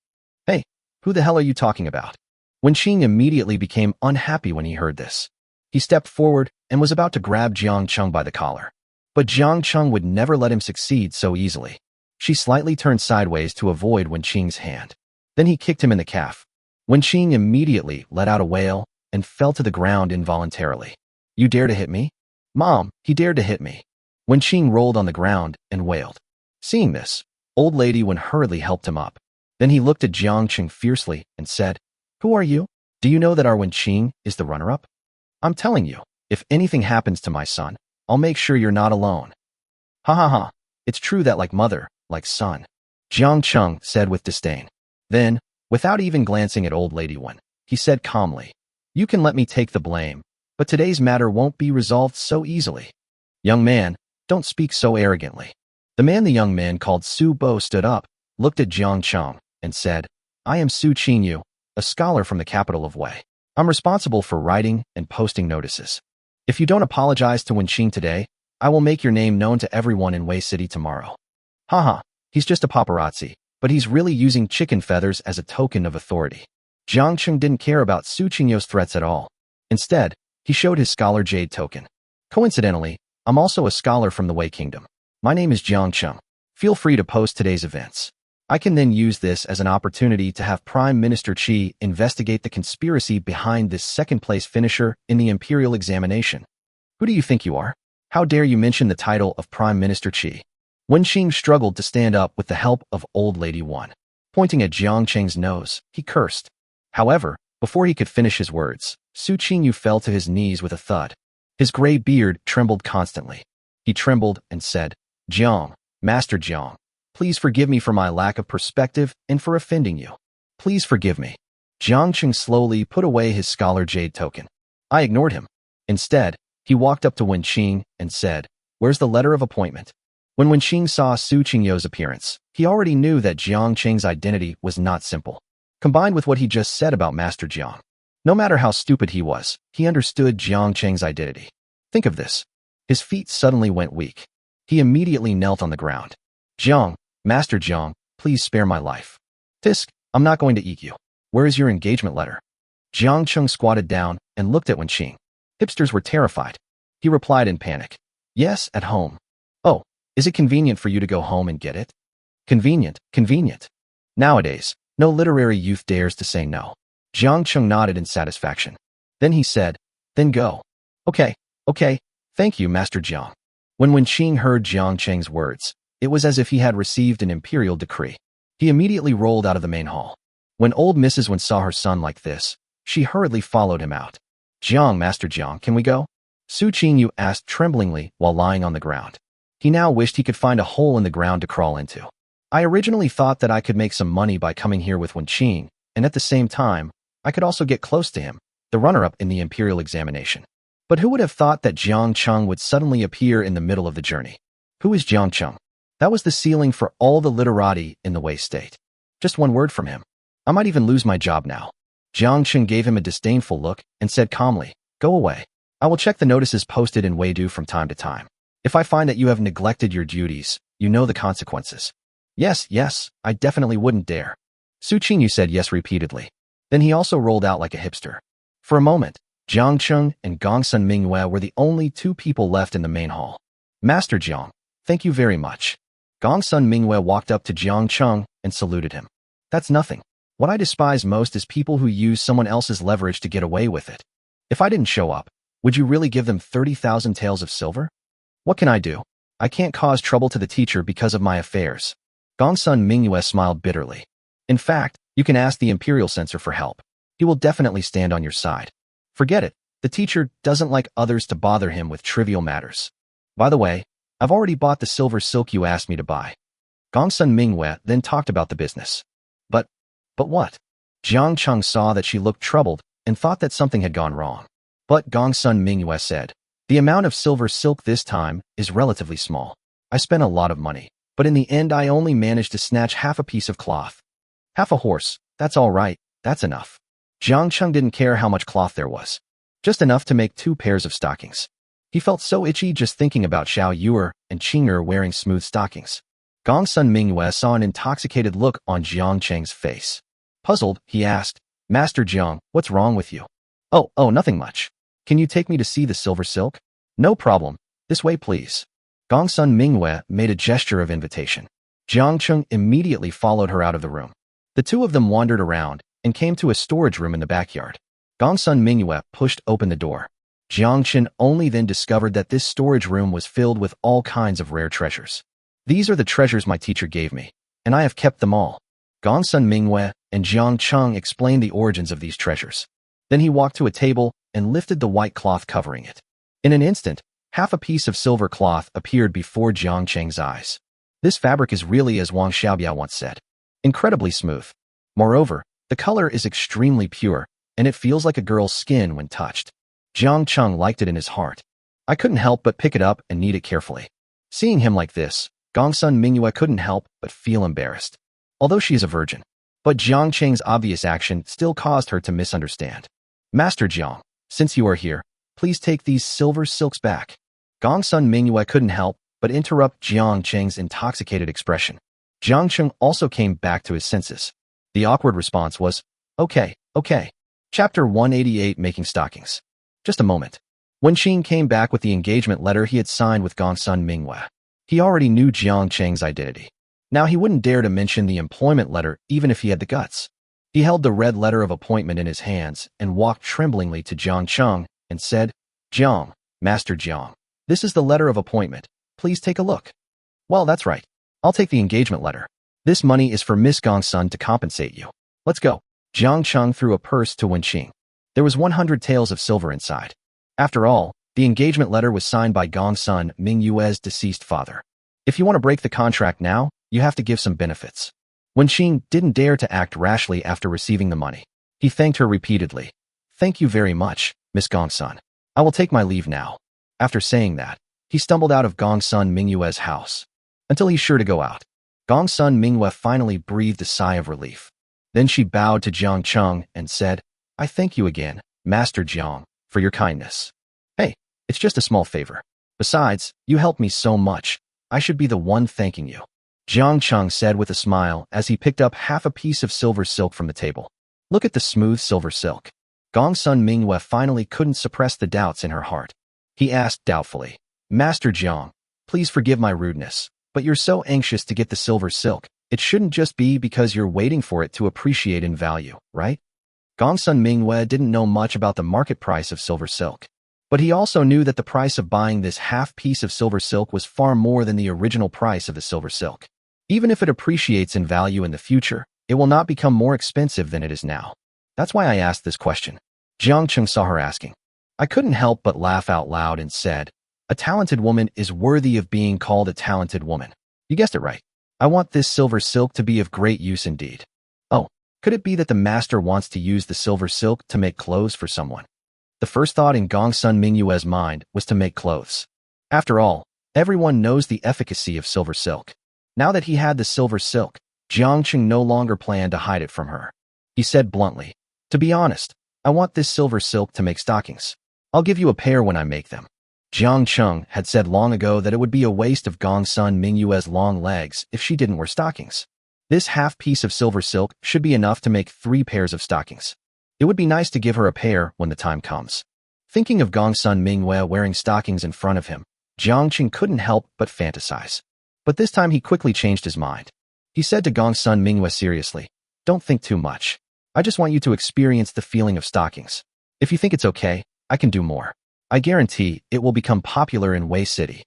Hey, who the hell are you talking about? Wenqing immediately became unhappy when he heard this. He stepped forward and was about to grab Jiang Qing by the collar. But Jiang Qing would never let him succeed so easily. She slightly turned sideways to avoid Wenqing's hand. Then he kicked him in the calf. Wenqing immediately let out a wail and fell to the ground involuntarily. You dare to hit me? Mom, he dared to hit me. Wenqing rolled on the ground and wailed. Seeing this, old lady Wen hurriedly helped him up. Then he looked at Jiang Qing fiercely and said, Who are you? Do you know that our Wenqing is the runner-up? I'm telling you, if anything happens to my son, I'll make sure you're not alone. Ha. It's true that like mother, like son, Jiang Qing said with disdain. Then, without even glancing at old lady Wen, he said calmly, You can let me take the blame, but today's matter won't be resolved so easily. Young man, don't speak so arrogantly. The young man called Su Bo stood up, looked at Jiang Qing, and said, I am Su Qingyu, a scholar from the capital of Wei. I'm responsible for writing and posting notices. If you don't apologize to Wenqing today, I will make your name known to everyone in Wei City tomorrow. Haha, he's just a paparazzi, but he's really using chicken feathers as a token of authority. Jiang Qing didn't care about Su Qingyu's threats at all. Instead, he showed his scholar jade token. Coincidentally, I'm also a scholar from the Wei Kingdom. My name is Jiang Qing. Feel free to post today's events. I can then use this as an opportunity to have Prime Minister Qi investigate the conspiracy behind this second-place finisher in the imperial examination. Who do you think you are? How dare you mention the title of Prime Minister Qi? Wenqing struggled to stand up with the help of old lady Wen. Pointing at Jiang Qing's nose, he cursed. However, before he could finish his words, Su Qingyu fell to his knees with a thud. His gray beard trembled constantly. He trembled and said, Jiang, Master Jiang, please forgive me for my lack of perspective and for offending you. Please forgive me. Jiang Qing slowly put away his scholar jade token. I ignored him. Instead, he walked up to Wenqing and said, Where's the letter of appointment? When Wenqing saw Su Qingyu's appearance, he already knew that Jiang Qing's identity was not simple. Combined with what he just said about Master Jiang, no matter how stupid he was, he understood Jiang Qing's identity. Think of this. His feet suddenly went weak. He immediately knelt on the ground. Jiang, Master Jiang, please spare my life. Tisk, I'm not going to eat you. Where is your engagement letter? Jiang Qing squatted down and looked at Wenqing. Hipsters were terrified. He replied in panic. Yes, at home. Oh, is it convenient for you to go home and get it? Convenient. Nowadays, no literary youth dares to say no. Jiang Qing nodded in satisfaction. Then he said, Then go. Okay, Okay, thank you, Master Jiang. When Wenqing heard Jiang Cheng's words, it was as if he had received an imperial decree. He immediately rolled out of the main hall. When old Mrs. Wen saw her son like this, she hurriedly followed him out. Jiang, Master Jiang, can we go? Su Qingyu asked tremblingly while lying on the ground. He now wished he could find a hole in the ground to crawl into. I originally thought that I could make some money by coming here with Wenqing, and at the same time, I could also get close to him, the runner-up in the imperial examination. But who would have thought that Jiang Cheng would suddenly appear in the middle of the journey? Who is Jiang Cheng? That was the ceiling for all the literati in the Wei state. Just one word from him. I might even lose my job now. Jiang Cheng gave him a disdainful look and said calmly, "Go away. I will check the notices posted in Weidu from time to time. If I find that you have neglected your duties, you know the consequences." Yes, I definitely wouldn't dare. Su Qingyu said yes repeatedly. Then he also rolled out like a hipster. For a moment, Jiang Cheng and Gongsun Mingyue were the only two people left in the main hall. Master Jiang, thank you very much. Gongsun Mingyue walked up to Jiang Cheng and saluted him. That's nothing. What I despise most is people who use someone else's leverage to get away with it. If I didn't show up, would you really give them 30,000 taels of silver? What can I do? I can't cause trouble to the teacher because of my affairs. Gongsun Mingyue smiled bitterly. In fact, you can ask the imperial censor for help. He will definitely stand on your side. Forget it. The teacher doesn't like others to bother him with trivial matters. By the way, I've already bought the silver silk you asked me to buy. Gongsun Mingyue then talked about the business. But what? Jiang Cheng saw that she looked troubled and thought that something had gone wrong. But Gongsun Mingyue said, the amount of silver silk this time is relatively small. I spent a lot of money, but in the end I only managed to snatch half a piece of cloth. Half a horse, that's all right, that's enough. Jiang Cheng didn't care how much cloth there was. Just enough to make 2 pairs of stockings. He felt so itchy just thinking about Xiao Yuer and Qing'er wearing smooth stockings. Gongsun Mingyue saw an intoxicated look on Jiang Cheng's face. Puzzled, he asked, Master Jiang, what's wrong with you? Oh, nothing much. Can you take me to see the silver silk? No problem. This way, please. Gongsun Mingyue made a gesture of invitation. Jiang Cheng immediately followed her out of the room. The two of them wandered around and came to a storage room in the backyard. Gongsun Mingyue pushed open the door. Jiang Chen only then discovered that this storage room was filled with all kinds of rare treasures. These are the treasures my teacher gave me, and I have kept them all. Gongsun Mingyue and Jiang Cheng explained the origins of these treasures. Then he walked to a table and lifted the white cloth covering it. In an instant, half a piece of silver cloth appeared before Jiang Cheng's eyes. This fabric is really as Wang Xiaobiao once said, incredibly smooth. Moreover, the color is extremely pure, and it feels like a girl's skin when touched. Jiang Cheng liked it in his heart. I couldn't help but pick it up and knead it carefully. Seeing him like this, Gongsun Mingyue couldn't help but feel embarrassed. Although she is a virgin. But Jiang Cheng's obvious action still caused her to misunderstand. Master Jiang, since you are here, please take these silver silks back. Gongsun Mingyue couldn't help but interrupt Jiang Cheng's intoxicated expression. Jiang Cheng also came back to his senses. The awkward response was, okay. Chapter 188 Making Stockings. Just a moment. Wenqing came back with the engagement letter he had signed with Gongsun Mingyue. He already knew Jiang Cheng's identity. Now he wouldn't dare to mention the employment letter even if he had the guts. He held the red letter of appointment in his hands and walked tremblingly to Jiang Cheng and said, Jiang, Master Jiang, this is the letter of appointment. Please take a look. Well, that's right. I'll take the engagement letter. This money is for Miss Gongsun to compensate you. Let's go. Jiang Cheng threw a purse to Wenqing. There was 100 taels of silver inside. After all, the engagement letter was signed by Gongsun Mingyue's deceased father. If you want to break the contract now, you have to give some benefits. Wenqing didn't dare to act rashly after receiving the money. He thanked her repeatedly. Thank you very much, Miss Gongsun. I will take my leave now. After saying that, he stumbled out of Gongsun Mingyue's house. Until he's sure to go out. Gongsun Mingyue finally breathed a sigh of relief. Then she bowed to Jiang Cheng and said, I thank you again, Master Jiang, for your kindness. Hey, it's just a small favor. Besides, you helped me so much. I should be the one thanking you. Jiang Cheng said with a smile as he picked up half a piece of silver silk from the table. Look at the smooth silver silk. Gongsun Mingyue finally couldn't suppress the doubts in her heart. He asked doubtfully, Master Jiang, please forgive my rudeness, but you're so anxious to get the silver silk. It shouldn't just be because you're waiting for it to appreciate in value, right? Gongsun Mingyue didn't know much about the market price of silver silk. But he also knew that the price of buying this half piece of silver silk was far more than the original price of the silver silk. Even if it appreciates in value in the future, it will not become more expensive than it is now. That's why I asked this question. Jiang Cheng saw her asking. I couldn't help but laugh out loud and said, a talented woman is worthy of being called a talented woman. You guessed it right. I want this silver silk to be of great use indeed. Oh, could it be that the master wants to use the silver silk to make clothes for someone? The first thought in Gongsun Mingyue's mind was to make clothes. After all, everyone knows the efficacy of silver silk. Now that he had the silver silk, Jiang Cheng no longer planned to hide it from her. He said bluntly, to be honest, I want this silver silk to make stockings. I'll give you a pair when I make them. Jiang Cheng had said long ago that it would be a waste of Gongsun Mingyue's long legs if she didn't wear stockings. This half piece of silver silk should be enough to make 3 pairs of stockings. It would be nice to give her a pair when the time comes. Thinking of Gongsun Mingyue wearing stockings in front of him, Jiang Cheng couldn't help but fantasize. But this time he quickly changed his mind. He said to Gongsun Mingyue seriously, don't think too much. I just want you to experience the feeling of stockings. If you think it's okay, I can do more. I guarantee it will become popular in Wei City.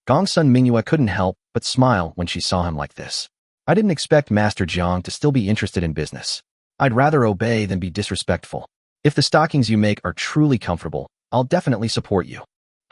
Gongsun Mingyue couldn't help but smile when she saw him like this. I didn't expect Master Jiang to still be interested in business. I'd rather obey than be disrespectful. If the stockings you make are truly comfortable, I'll definitely support you.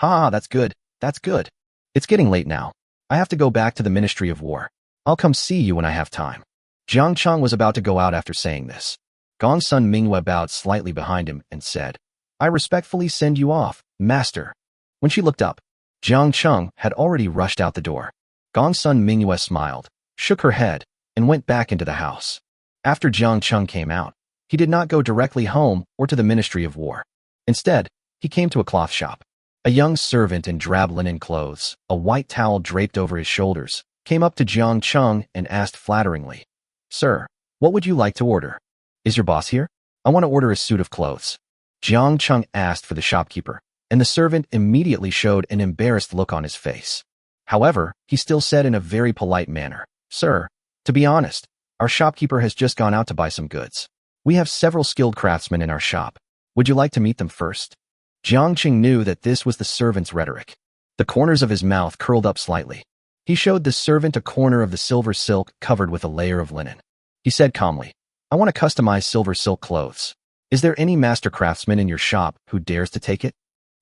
Ha, that's good. That's good. It's getting late now. I have to go back to the Ministry of War. I'll come see you when I have time. Jiang Cheng was about to go out after saying this. Gongsun Mingyue bowed slightly behind him and said, I respectfully send you off, Master. When she looked up, Jiang Cheng had already rushed out the door. Gongsun Mingyue smiled, shook her head, and went back into the house. After Jiang Cheng came out, he did not go directly home or to the Ministry of War. Instead, he came to a cloth shop. A young servant in drab linen clothes, a white towel draped over his shoulders, came up to Jiang Cheng and asked flatteringly, Sir, what would you like to order? Is your boss here? I want to order a suit of clothes. Jiang Cheng asked for the shopkeeper, and the servant immediately showed an embarrassed look on his face. However, he still said in a very polite manner, Sir, to be honest, our shopkeeper has just gone out to buy some goods. We have several skilled craftsmen in our shop. Would you like to meet them first? Jiang Cheng knew that this was the servant's rhetoric. The corners of his mouth curled up slightly. He showed the servant a corner of the silver silk covered with a layer of linen. He said calmly, I want to customize silver silk clothes. Is there any master craftsman in your shop who dares to take it?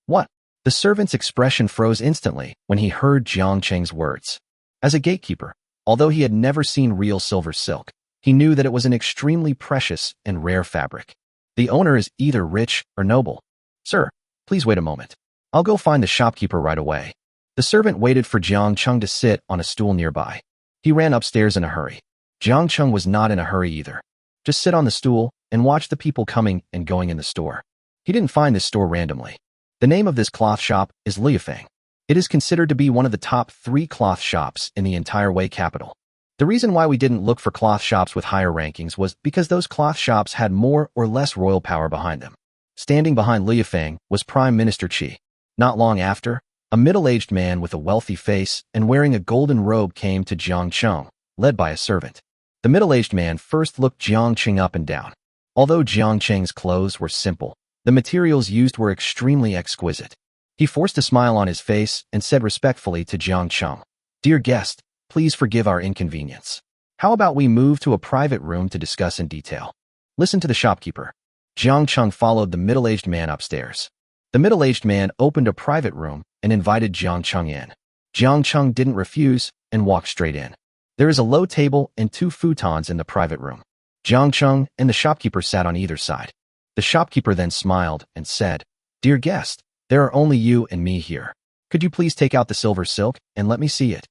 What? The servant's expression froze instantly when he heard Jiang Cheng's words. As a gatekeeper, although he had never seen real silver silk, he knew that it was an extremely precious and rare fabric. The owner is either rich or noble. Sir, please wait a moment. I'll go find the shopkeeper right away. The servant waited for Jiang Cheng to sit on a stool nearby. He ran upstairs in a hurry. Jiang Cheng was not in a hurry either. Just sit on the stool and watch the people coming and going in the store. He didn't find this store randomly. The name of this cloth shop is Liufeng. It is considered to be one of the top 3 cloth shops in the entire Wei capital. The reason why we didn't look for cloth shops with higher rankings was because those cloth shops had more or less royal power behind them. Standing behind Liufeng was Prime Minister Qi. Not long after, a middle-aged man with a wealthy face and wearing a golden robe came to Jiang Cheng, led by a servant. The middle-aged man first looked Jiang Cheng up and down. Although Jiang Cheng's clothes were simple, the materials used were extremely exquisite. He forced a smile on his face and said respectfully to Jiang Cheng, Dear guest, please forgive our inconvenience. How about we move to a private room to discuss in detail? Listen to the shopkeeper. Jiang Cheng followed the middle-aged man upstairs. The middle-aged man opened a private room and invited Jiang Cheng in. Jiang Cheng didn't refuse and walked straight in. There is a low table and 2 futons in the private room. Jiang Cheng and the shopkeeper sat on either side. The shopkeeper then smiled and said, Dear guest, there are only you and me here. Could you please take out the silver silk and let me see it?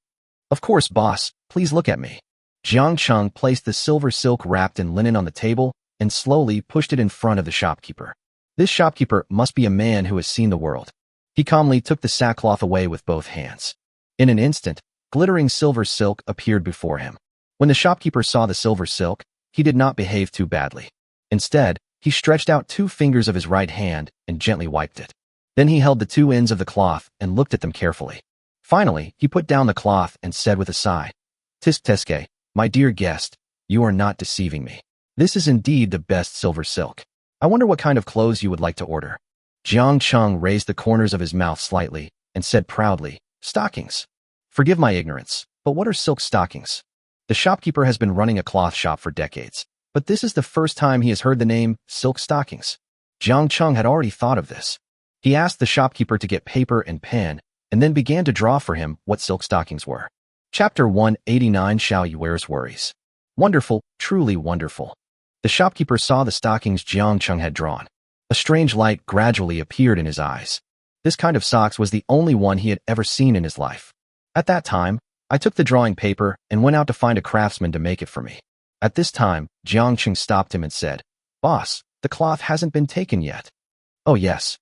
Of course, boss, please look at me. Jiang Cheng placed the silver silk wrapped in linen on the table and slowly pushed it in front of the shopkeeper. This shopkeeper must be a man who has seen the world. He calmly took the sackcloth away with both hands. In an instant, glittering silver silk appeared before him. When the shopkeeper saw the silver silk, he did not behave too badly. Instead, he stretched out 2 fingers of his right hand and gently wiped it. Then he held the 2 ends of the cloth and looked at them carefully. Finally, he put down the cloth and said with a sigh, Tisk Teske, my dear guest, you are not deceiving me. This is indeed the best silver silk. I wonder what kind of clothes you would like to order. Jiang Cheng raised the corners of his mouth slightly and said proudly, "Stockings. Forgive my ignorance, but what are silk stockings?" The shopkeeper has been running a cloth shop for decades, but this is the first time he has heard the name silk stockings. Jiang Cheng had already thought of this. He asked the shopkeeper to get paper and pen, and then began to draw for him what silk stockings were. Chapter 189, Xiao Yuer's Worries. Wonderful, truly wonderful. The shopkeeper saw the stockings Jiang Cheng had drawn. A strange light gradually appeared in his eyes. This kind of socks was the only one he had ever seen in his life. At that time, I took the drawing paper and went out to find a craftsman to make it for me. At this time, Jiang Cheng stopped him and said, "Boss, the cloth hasn't been taken yet." "Oh yes."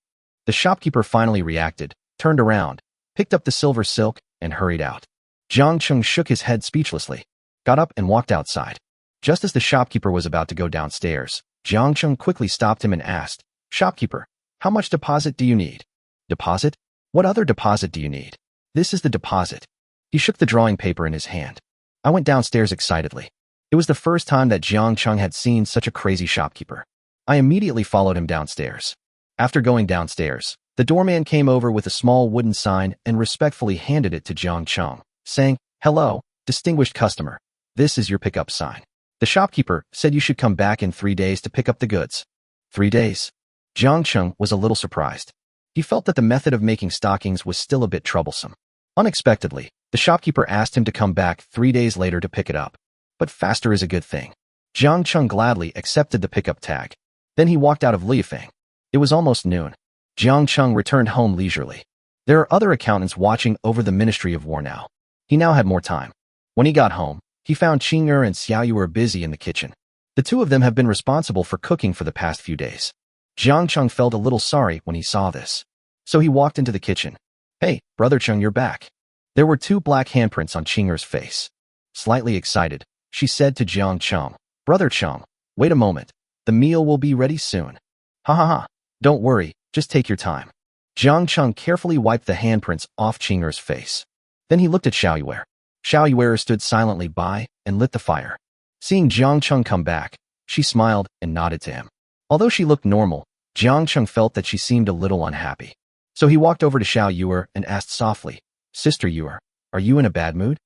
The shopkeeper finally reacted, turned around, picked up the silver silk, and hurried out. Jiang Cheng shook his head speechlessly, got up and walked outside. Just as the shopkeeper was about to go downstairs, Jiang Cheng quickly stopped him and asked, "Shopkeeper, how much deposit do you need?" "Deposit? What other deposit do you need?" "This is the deposit." He shook the drawing paper in his hand. I went downstairs excitedly. It was the first time that Jiang Cheng had seen such a crazy shopkeeper. I immediately followed him downstairs. After going downstairs, the doorman came over with a small wooden sign and respectfully handed it to Jiang Cheng, saying, "Hello, distinguished customer. This is your pickup sign. The shopkeeper said you should come back in 3 days to pick up the goods." 3 days? Jiang Cheng was a little surprised. He felt that the method of making stockings was still a bit troublesome. Unexpectedly, the shopkeeper asked him to come back 3 days later to pick it up. But faster is a good thing. Jiang Cheng gladly accepted the pickup tag. Then he walked out of Liufeng. It was almost noon. Jiang Cheng returned home leisurely. There are other accountants watching over the Ministry of War now. He now had more time. When he got home, he found Qing'er and Xiao Yuer busy in the kitchen. The two of them have been responsible for cooking for the past few days. Jiang Cheng felt a little sorry when he saw this. So he walked into the kitchen. "Hey, Brother Cheng, you're back." There were 2 black handprints on Qing'er's face. Slightly excited, she said to Jiang Cheng, "Brother Cheng, wait a moment. The meal will be ready soon." "Ha ha ha. Don't worry, just take your time." Jiang Cheng carefully wiped the handprints off Qing'er's face. Then he looked at Xiao Yuer. Xiao Yuer stood silently by and lit the fire. Seeing Jiang Cheng come back, she smiled and nodded to him. Although she looked normal, Jiang Cheng felt that she seemed a little unhappy. So he walked over to Xiao Yuer and asked softly, "Sister Yuer, are you in a bad mood?"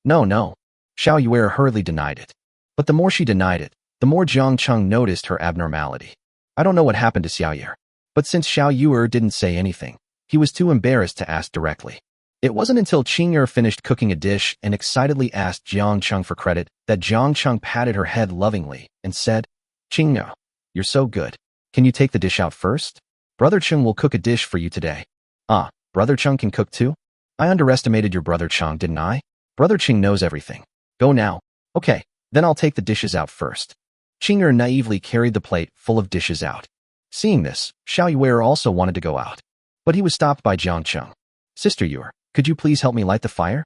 No. Xiao Yuer hurriedly denied it. But the more she denied it, the more Jiang Cheng noticed her abnormality. I don't know what happened to Xiao Yuer. But since Xiao Yuer didn't say anything, he was too embarrassed to ask directly. It wasn't until Qing'er finished cooking a dish and excitedly asked Jiang Cheng for credit that Jiang Cheng patted her head lovingly and said, "Qing'er, you're so good. Can you take the dish out first? Brother Cheng will cook a dish for you today." "Ah, Brother Cheng can cook too? I underestimated your Brother Cheng, didn't I? Brother Cheng knows everything. Go now." "Okay, then I'll take the dishes out first." Qing'er naively carried the plate full of dishes out. Seeing this, Xiao Yuer also wanted to go out. But he was stopped by Jiang Cheng. "Sister Yuer, could you please help me light the fire?"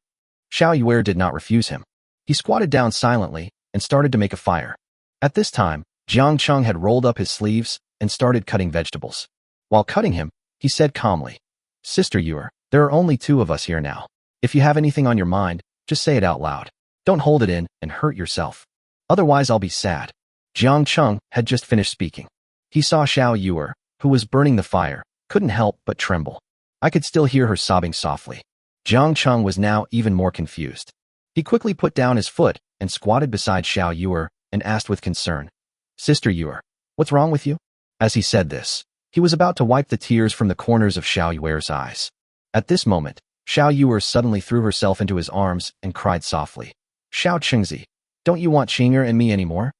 Xiao Yuer did not refuse him. He squatted down silently and started to make a fire. At this time, Jiang Cheng had rolled up his sleeves and started cutting vegetables. While cutting him, he said calmly, "Sister Yuer, there are only 2 of us here now. If you have anything on your mind, just say it out loud. Don't hold it in and hurt yourself. Otherwise I'll be sad." Jiang Cheng had just finished speaking. He saw Xiao Yuer, who was burning the fire, couldn't help but tremble. I could still hear her sobbing softly. Jiang Cheng was now even more confused. He quickly put down his foot and squatted beside Xiao Yuer and asked with concern, "Sister Yuer, what's wrong with you?" As he said this, he was about to wipe the tears from the corners of Xiao Yuer's eyes. At this moment, Xiao Yuer suddenly threw herself into his arms and cried softly, "Xiao Chengzi, don't you want Qing'er and me anymore?"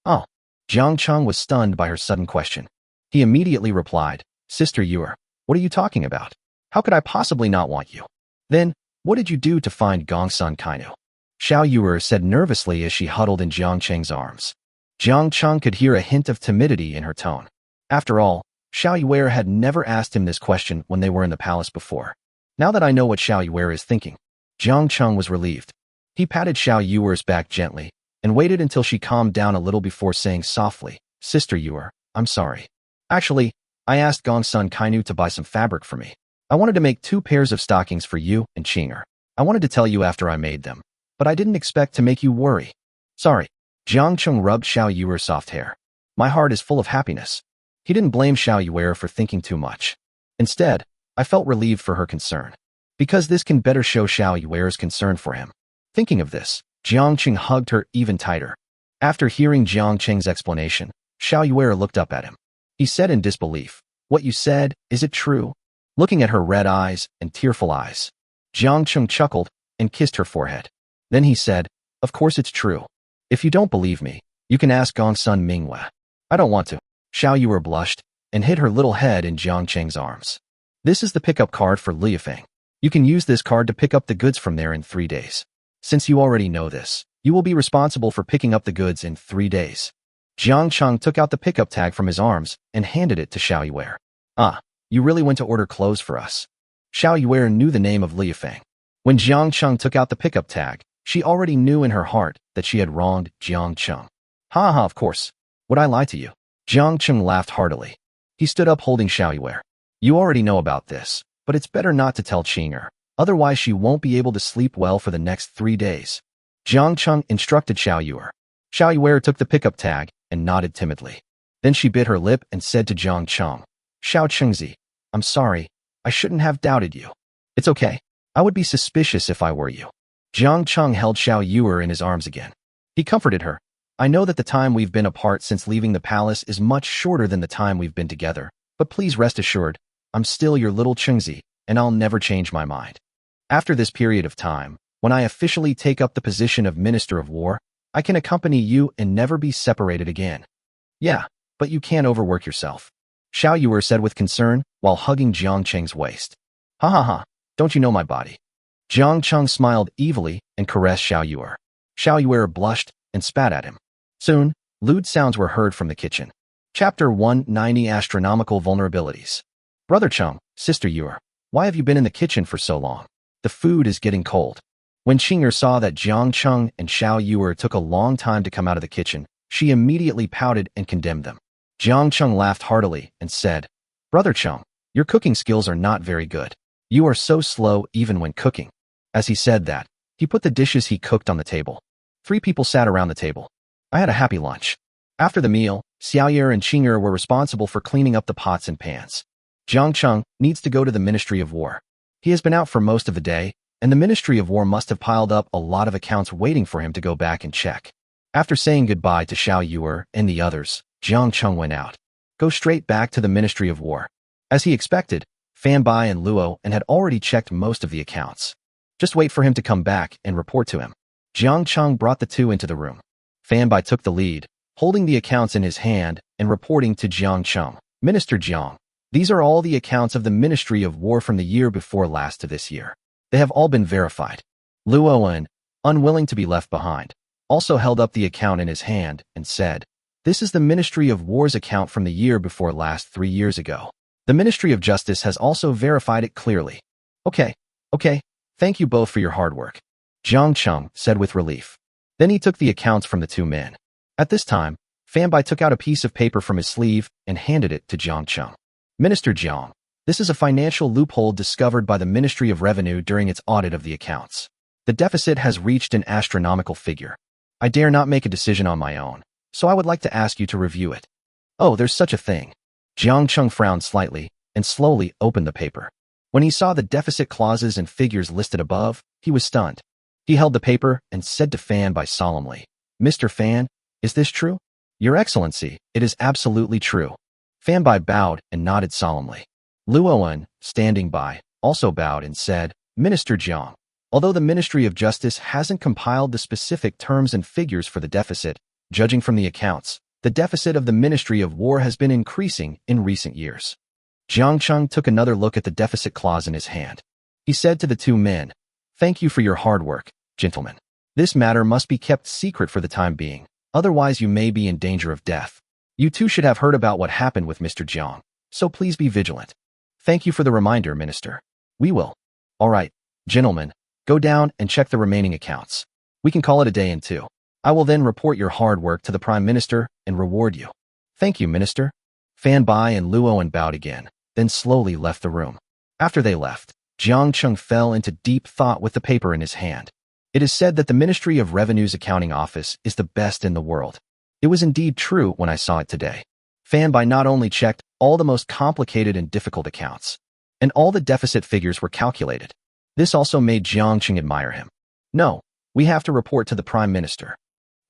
"Oh." Jiang Cheng was stunned by her sudden question. He immediately replied, "Sister Yuer, what are you talking about? How could I possibly not want you? Then, what did you do to find Gongsun Kainu?" Xiao Yuer said nervously as she huddled in Jiang Cheng's arms. Jiang Cheng could hear a hint of timidity in her tone. After all, Xiao Yuer had never asked him this question when they were in the palace before. Now that I know what Xiao Yuer is thinking, Jiang Cheng was relieved. He patted Xiao Yuer's back gently and waited until she calmed down a little before saying softly, "Sister Yuer, I'm sorry. Actually, I asked Gongsun Kainu to buy some fabric for me. I wanted to make 2 pairs of stockings for you and Qing'er. I wanted to tell you after I made them, but I didn't expect to make you worry. Sorry." Jiang Cheng rubbed Xiao Yuer's soft hair. "My heart is full of happiness. He didn't blame Xiao Yuer for thinking too much. Instead, I felt relieved for her concern, because this can better show Xiao Yuer's concern for him. Thinking of this, Jiang Qing hugged her even tighter. After hearing Jiang Qing's explanation, Xiao Yuer looked up at him. He said in disbelief, "What you said, is it true?" Looking at her red eyes and tearful eyes, Jiang Qing chuckled and kissed her forehead. Then he said, "Of course it's true. If you don't believe me, you can ask Gongsun Mingwei." "I don't want to." Xiao Yuer blushed and hid her little head in Jiang Qing's arms. "This is the pickup card for Liufeng. You can use this card to pick up the goods from there in 3 days. Since you already know this, you will be responsible for picking up the goods in 3 days." Jiang Cheng took out the pickup tag from his arms and handed it to Xiao Yuer. "Ah, you really went to order clothes for us." Xiao Yuer knew the name of Liufeng. When Jiang Cheng took out the pickup tag, she already knew in her heart that she had wronged Jiang Cheng. "Ha ha, of course. Would I lie to you?" Jiang Cheng laughed heartily. He stood up holding Xiao Yuer. "You already know about this, but it's better not to tell Qing'er, otherwise she won't be able to sleep well for the next 3 days." Jiang Cheng instructed Xiao Yuer. Xiao Yuer took the pickup tag and nodded timidly. Then she bit her lip and said to Jiang Cheng, "Xiao Chengzi, I'm sorry. I shouldn't have doubted you." "It's okay. I would be suspicious if I were you." Jiang Cheng held Xiao Yuer in his arms again. He comforted her. "I know that the time we've been apart since leaving the palace is much shorter than the time we've been together, but please rest assured, I'm still your little Chengzi, and I'll never change my mind. After this period of time, when I officially take up the position of Minister of War, I can accompany you and never be separated again." "Yeah, but you can't overwork yourself," Xiao Yuer said with concern while hugging Jiang Cheng's waist. "Ha ha ha, don't you know my body?" Jiang Cheng smiled evilly and caressed Xiao Yuer. Xiao Yuer blushed and spat at him. Soon, lewd sounds were heard from the kitchen. Chapter 190 Astronomical Vulnerabilities. "Brother Cheng, Sister Yuer, why have you been in the kitchen for so long? The food is getting cold." When Qing'er saw that Jiang Cheng and Xiao Yuer took a long time to come out of the kitchen, she immediately pouted and condemned them. Jiang Cheng laughed heartily and said, "Brother Cheng, your cooking skills are not very good. You are so slow even when cooking." As he said that, he put the dishes he cooked on the table. 3 people sat around the table. I had a happy lunch. After the meal, Xiao Yuer and Qing'er were responsible for cleaning up the pots and pans. Jiang Cheng needs to go to the Ministry of War. He has been out for most of the day, and the Ministry of War must have piled up a lot of accounts waiting for him to go back and check. After saying goodbye to Xiao Yuer and the others, Jiang Cheng went out. Go straight back to the Ministry of War. As he expected, Fan Bai and Luo and had already checked most of the accounts. Just wait for him to come back and report to him. Jiang Cheng brought the two into the room. Fan Bai took the lead, holding the accounts in his hand and reporting to Jiang Cheng. "Minister Jiang, these are all the accounts of the Ministry of War from the year before last to this year. They have all been verified." Luoan, unwilling to be left behind, also held up the account in his hand and said, "This is the Ministry of War's account from the year before last 3 years ago. The Ministry of Justice has also verified it clearly." Okay. Thank you both for your hard work," Jiang Cheng said with relief. Then he took the accounts from the 2 men. At this time, Fan Bai took out a piece of paper from his sleeve and handed it to Jiang Cheng. "Minister Jiang, this is a financial loophole discovered by the Ministry of Revenue during its audit of the accounts. The deficit has reached an astronomical figure. I dare not make a decision on my own, so I would like to ask you to review it." "Oh, there's such a thing." Jiang Cheng frowned slightly and slowly opened the paper. When he saw the deficit clauses and figures listed above, he was stunned. He held the paper and said to Fan Bai solemnly, "Mr. Fan, is this true?" "Your Excellency, it is absolutely true." Fan Bai bowed and nodded solemnly. Luoan, standing by, also bowed and said, "Minister Jiang, although the Ministry of Justice hasn't compiled the specific terms and figures for the deficit, judging from the accounts, the deficit of the Ministry of War has been increasing in recent years." Jiang Cheng took another look at the deficit clause in his hand. He said to the 2 men, "Thank you for your hard work, gentlemen. This matter must be kept secret for the time being, otherwise you may be in danger of death. You too should have heard about what happened with Mr. Jiang, so please be vigilant." "Thank you for the reminder, Minister. We will." "All right, gentlemen, go down and check the remaining accounts. We can call it a day in 2. I will then report your hard work to the Prime Minister and reward you." "Thank you, Minister." Fan Bai and Luoan bowed again, then slowly left the room. After they left, Jiang Cheng fell into deep thought with the paper in his hand. It is said that the Ministry of Revenue's accounting office is the best in the world. It was indeed true when I saw it today. Fanbai not only checked all the most complicated and difficult accounts, and all the deficit figures were calculated. This also made Jiang Qing admire him. No, we have to report to the Prime Minister.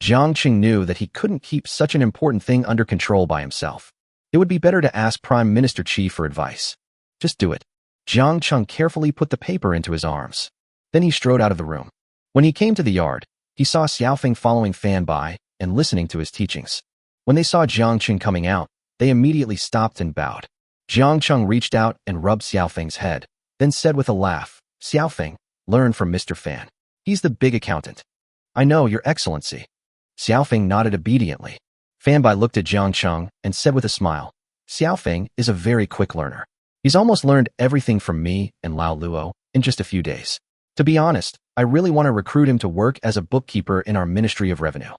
Jiang Qing knew that he couldn't keep such an important thing under control by himself. It would be better to ask Prime Minister Qi for advice. Just do it. Jiang Qing carefully put the paper into his arms. Then he strode out of the room. When he came to the yard, he saw Xiaofeng following Fanbai and listening to his teachings. When they saw Jiang Qing coming out, they immediately stopped and bowed. Jiang Qing reached out and rubbed Xiaofeng's head, then said with a laugh, Xiaofeng, learn from Mr. Fan. He's the big accountant. I know, Your Excellency. Xiaofeng nodded obediently. Fanbai looked at Jiang Qing and said with a smile, Xiaofeng is a very quick learner. He's almost learned everything from me and Lao Luo in just a few days. To be honest, I really want to recruit him to work as a bookkeeper in our Ministry of Revenue.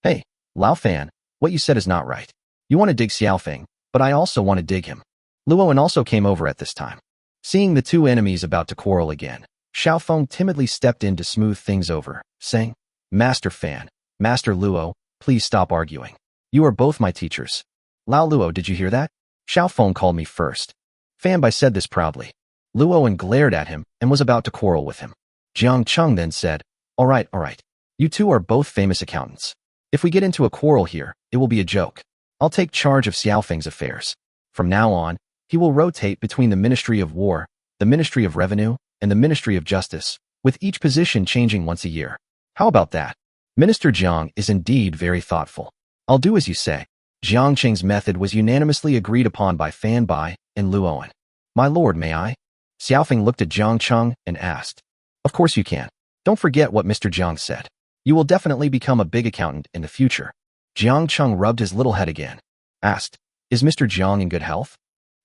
Hey, Lao Fan, what you said is not right. You want to dig Xiaofeng, but I also want to dig him. Luoan also came over at this time. Seeing the two enemies about to quarrel again, Xiaofeng timidly stepped in to smooth things over, saying, Master Fan, Master Luo, please stop arguing. You are both my teachers. Lao Luo, did you hear that? Xiaofeng called me first. Fanbai said this proudly. Luoan glared at him and was about to quarrel with him. Jiang Qing then said, All right. You two are both famous accountants. If we get into a quarrel here, it will be a joke. I'll take charge of Xiaofeng's affairs. From now on, he will rotate between the Ministry of War, the Ministry of Revenue, and the Ministry of Justice, with each position changing once a year. How about that? Minister Jiang is indeed very thoughtful. I'll do as you say. Jiang Qing's method was unanimously agreed upon by Fanbai and Luoan. My lord, may I? Xiaofeng looked at Jiang Qing and asked. Of course you can. Don't forget what Mr. Jiang said. You will definitely become a big accountant in the future. Jiang Qing rubbed his little head again. Asked, Is Mr. Jiang in good health?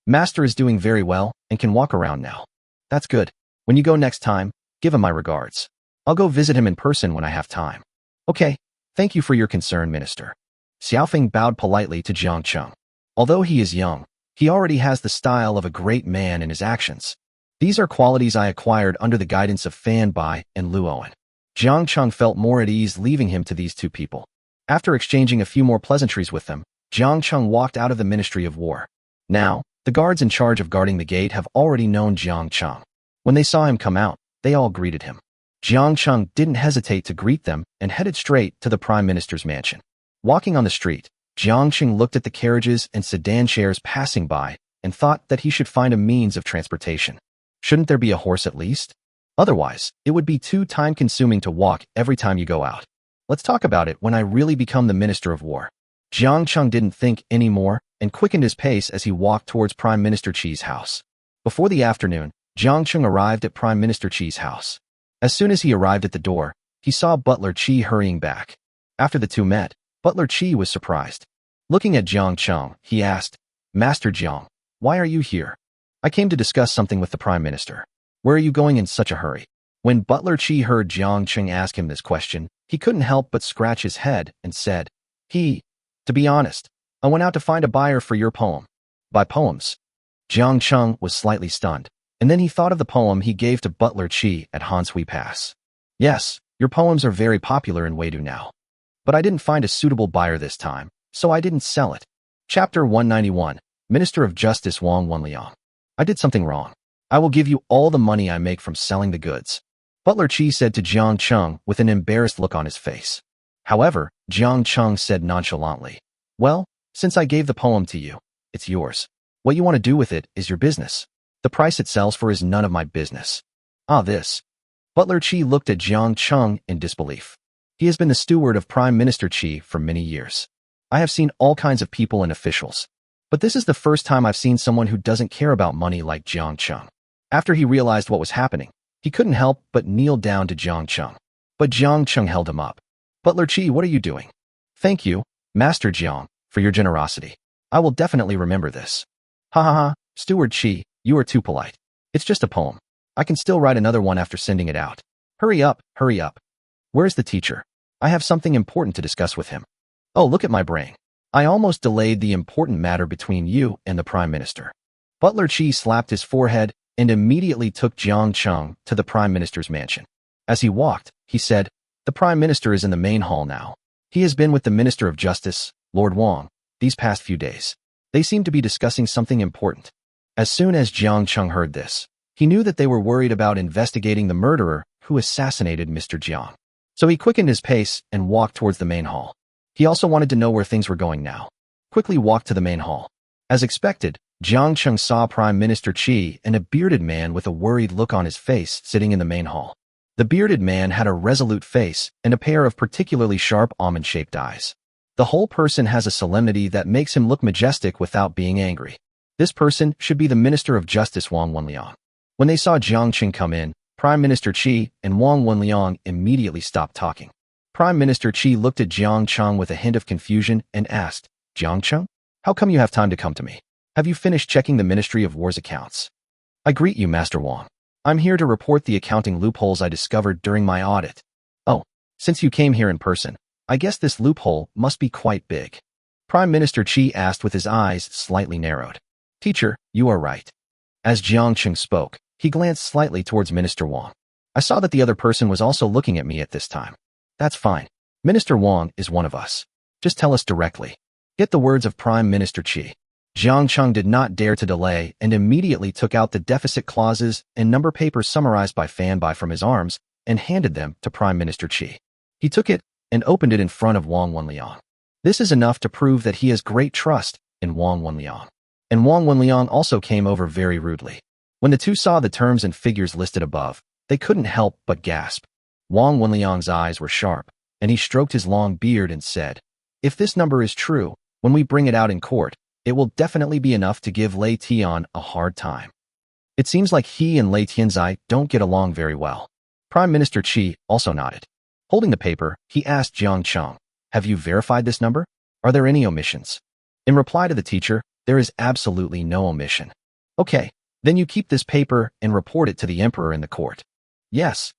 Master is doing very well and can walk around now. That's good. When you go next time, give him my regards. I'll go visit him in person when I have time. Okay, thank you for your concern, Minister. Xiaofeng bowed politely to Jiang Qing. Although he is young, he already has the style of a great man in his actions. These are qualities I acquired under the guidance of Fanbai and Luoan. Jiang Qing felt more at ease leaving him to these two people. After exchanging a few more pleasantries with them, Jiang Qing walked out of the Ministry of War. Now, the guards in charge of guarding the gate have already known Jiang Qing. When they saw him come out, they all greeted him. Jiang Qing didn't hesitate to greet them and headed straight to the Prime Minister's mansion. Walking on the street, Jiang Qing looked at the carriages and sedan chairs passing by and thought that he should find a means of transportation. Shouldn't there be a horse at least? Otherwise, it would be too time-consuming to walk every time you go out. Let's talk about it when I really become the Minister of War. Jiang Qing didn't think anymore and quickened his pace as he walked towards Prime Minister Qi's house. Before the afternoon, Jiang Qing arrived at Prime Minister Qi's house. As soon as he arrived at the door, he saw Butler Qi hurrying back. After the two met, Butler Qi was surprised. Looking at Jiang Qing, he asked, Master Jiang, why are you here? I came to discuss something with the Prime Minister. Where are you going in such a hurry? When Butler Qi heard Jiang Qing ask him this question, he couldn't help but scratch his head and said, To be honest, I went out to find a buyer for your poem. By poems? Jiang Qing was slightly stunned, and then he thought of the poem he gave to Butler Qi at Hanshui Pass. Yes, your poems are very popular in Weidu now. But I didn't find a suitable buyer this time, so I didn't sell it. Chapter 191, Minister of Justice Wang Wenliang. I did something wrong. I will give you all the money I make from selling the goods. Butler Qi said to Jiang Qing with an embarrassed look on his face. However, Jiang Qing said nonchalantly, Well, since I gave the poem to you, it's yours. What you want to do with it is your business. The price it sells for is none of my business. This. Butler Qi looked at Jiang Qing in disbelief. He has been the steward of Prime Minister Qi for many years. I have seen all kinds of people and officials. But this is the first time I've seen someone who doesn't care about money like Jiang Qing. After he realized what was happening, he couldn't help but kneel down to Jiang Qing. But Jiang Qing held him up. Butler Qi, what are you doing? Thank you, Master Jiang, for your generosity. I will definitely remember this. Ha, Steward Qi, you are too polite. It's just a poem. I can still write another one after sending it out. Hurry up. Where's the teacher? I have something important to discuss with him. Oh, look at my brain. I almost delayed the important matter between you and the Prime Minister. Butler Qi slapped his forehead and immediately took Jiang Qing to the Prime Minister's mansion. As he walked, he said, The Prime Minister is in the main hall now. He has been with the Minister of Justice, Lord Wang, these past few days. They seemed to be discussing something important. As soon as Jiang Cheng heard this, he knew that they were worried about investigating the murderer who assassinated Mr. Jiang. So he quickened his pace and walked towards the main hall. He also wanted to know where things were going now. Quickly walked to the main hall. As expected, Jiang Cheng saw Prime Minister Qi and a bearded man with a worried look on his face sitting in the main hall. The bearded man had a resolute face and a pair of particularly sharp almond-shaped eyes. The whole person has a solemnity that makes him look majestic without being angry. This person should be the Minister of Justice Wang Wenliang. When they saw Jiang Cheng come in, Prime Minister Qi and Wang Wenliang immediately stopped talking. Prime Minister Qi looked at Jiang Cheng with a hint of confusion and asked, "Jiang Cheng, how come you have time to come to me? Have you finished checking the Ministry of War's accounts?" "I greet you, Master Wang. I'm here to report the accounting loopholes I discovered during my audit." "Oh, since you came here in person, I guess this loophole must be quite big." Prime Minister Qi asked with his eyes slightly narrowed. "Teacher, you are right." As Jiang Cheng spoke, he glanced slightly towards Minister Wang. "I saw that the other person was also looking at me at this time." "That's fine. Minister Wang is one of us. Just tell us directly." Get the words of Prime Minister Qi. Jiang Cheng did not dare to delay and immediately took out the deficit clauses and number papers summarized by Fan Bai from his arms and handed them to Prime Minister Qi. He took it and opened it in front of Wang Wenliang. This is enough to prove that he has great trust in Wang Wenliang. And Wang Wenliang also came over very rudely. When the two saw the terms and figures listed above, they couldn't help but gasp. Wang Wenliang's eyes were sharp, and he stroked his long beard and said, "If this number is true, when we bring it out in court, it will definitely be enough to give Lei Tian a hard time." It seems like he and Lei Tianzai don't get along very well. Prime Minister Qi also nodded. Holding the paper, he asked Jiang Cheng, "Have you verified this number? Are there any omissions?" In reply to the teacher, there is absolutely no omission. "Okay, then you keep this paper and report it to the emperor in the court." "Yes."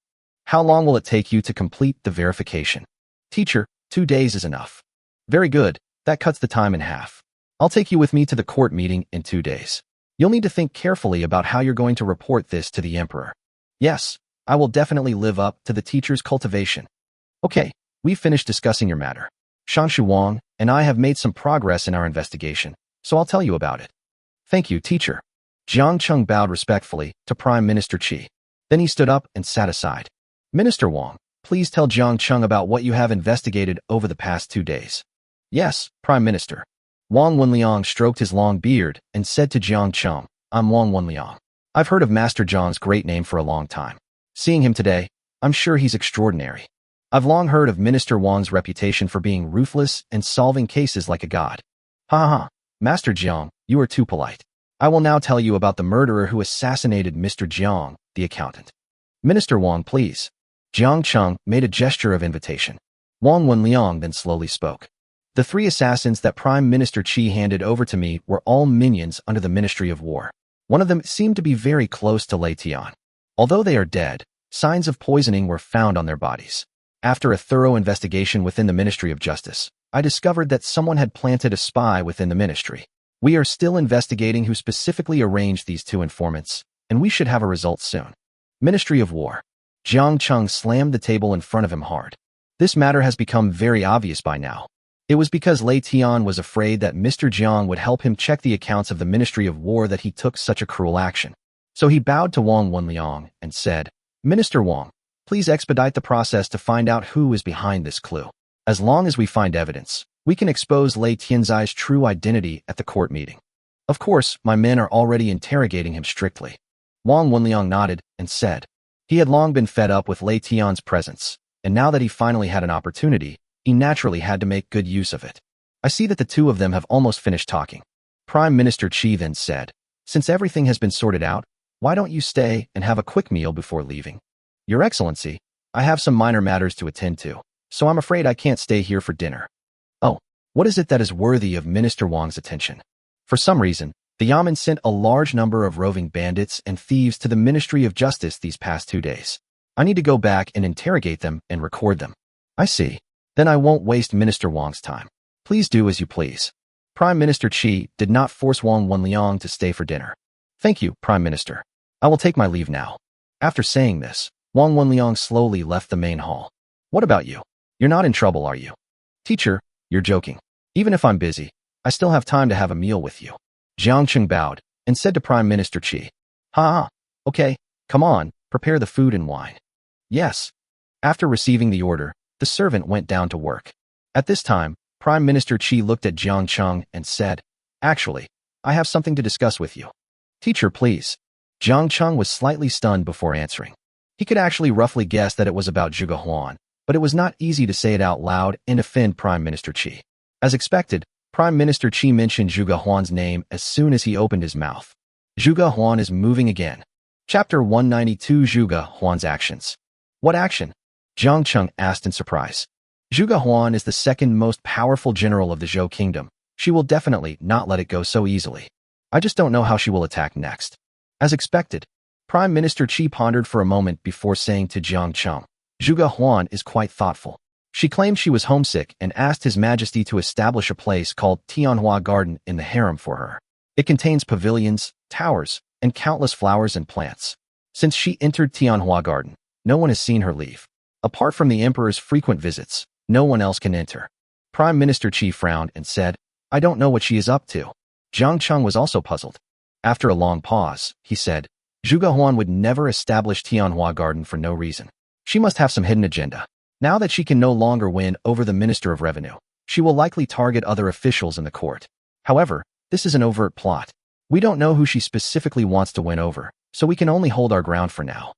"How long will it take you to complete the verification?" "Teacher, 2 days is enough." "Very good, that cuts the time in half. I'll take you with me to the court meeting in 2 days. You'll need to think carefully about how you're going to report this to the emperor." "Yes, I will definitely live up to the teacher's cultivation." "Okay, we've finished discussing your matter. Shanshu Wang and I have made some progress in our investigation, so I'll tell you about it." "Thank you, teacher." Jiang Cheng bowed respectfully to Prime Minister Qi. Then he stood up and sat aside. "Minister Wang, please tell Jiang Cheng about what you have investigated over the past 2 days." "Yes, Prime Minister." Wang Wenliang stroked his long beard and said to Jiang Cheng, "I'm Wang Wenliang. I've heard of Master Jiang's great name for a long time. Seeing him today, I'm sure he's extraordinary. I've long heard of Minister Wang's reputation for being ruthless and solving cases like a god." "Ha ha, Master Jiang, you are too polite. I will now tell you about the murderer who assassinated Mr. Jiang, the accountant." "Minister Wang, please." Jiang Cheng made a gesture of invitation. Wang Wenliang then slowly spoke. "The 3 assassins that Prime Minister Qi handed over to me were all minions under the Ministry of War. One of them seemed to be very close to Lei Tian. Although they are dead, signs of poisoning were found on their bodies. After a thorough investigation within the Ministry of Justice, I discovered that someone had planted a spy within the ministry. We are still investigating who specifically arranged these 2 informants, and we should have a result soon." Ministry of War. Jiang Cheng slammed the table in front of him hard. This matter has become very obvious by now. It was because Lei Tian was afraid that Mr. Jiang would help him check the accounts of the Ministry of War that he took such a cruel action. So he bowed to Wang Wenliang and said, "Minister Wang, please expedite the process to find out who is behind this clue. As long as we find evidence, we can expose Lei Tianzai's true identity at the court meeting. Of course, my men are already interrogating him strictly." Wang Wenliang nodded and said, he had long been fed up with Lei Tian's presence, and now that he finally had an opportunity, he naturally had to make good use of it. "I see that the 2 of them have almost finished talking." Prime Minister Qi then said, "Since everything has been sorted out, why don't you stay and have a quick meal before leaving?" "Your Excellency, I have some minor matters to attend to, so I'm afraid I can't stay here for dinner." "Oh, what is it that is worthy of Minister Wang's attention?" For some reason, the Yamen sent a large number of roving bandits and thieves to the Ministry of Justice these past 2 days. I need to go back and interrogate them and record them. "I see. Then I won't waste Minister Wang's time. Please do as you please." Prime Minister Qi did not force Wang Wenliang to stay for dinner. "Thank you, Prime Minister. I will take my leave now." After saying this, Wang Wenliang slowly left the main hall. "What about you? You're not in trouble, are you?" "Teacher, you're joking. Even if I'm busy, I still have time to have a meal with you. Jiang Cheng bowed and said to Prime Minister Qi, Ha, okay, come on, prepare the food and wine. Yes. After receiving the order, the servant went down to work. At this time, Prime Minister Qi looked at Jiang Cheng and said, Actually, I have something to discuss with you. Teacher, please. Jiang Cheng was slightly stunned before answering. He could actually roughly guess that it was about Zhuge Huan, but it was not easy to say it out loud and offend Prime Minister Qi. As expected, Prime Minister Qi mentioned Zhuge Huan's name as soon as he opened his mouth. Zhuge Huan is moving again. Chapter 192 Zhuge Huan's actions. What action? Jiang Cheng asked in surprise. Zhuge Huan is the second most powerful general of the Zhou Kingdom. She will definitely not let it go so easily. I just don't know how she will attack next. As expected, Prime Minister Qi pondered for a moment before saying to Jiang Cheng, Zhuge Huan is quite thoughtful. She claimed she was homesick and asked His Majesty to establish a place called Tianhua Garden in the harem for her. It contains pavilions, towers, and countless flowers and plants. Since she entered Tianhua Garden, no one has seen her leave. Apart from the emperor's frequent visits, no one else can enter. Prime Minister Qi frowned and said, I don't know what she is up to. Jiang Cheng was also puzzled. After a long pause, he said, Zhuge Huan would never establish Tianhua Garden for no reason. She must have some hidden agenda. Now that she can no longer win over the Minister of Revenue, she will likely target other officials in the court. However, this is an overt plot. We don't know who she specifically wants to win over, so we can only hold our ground for now.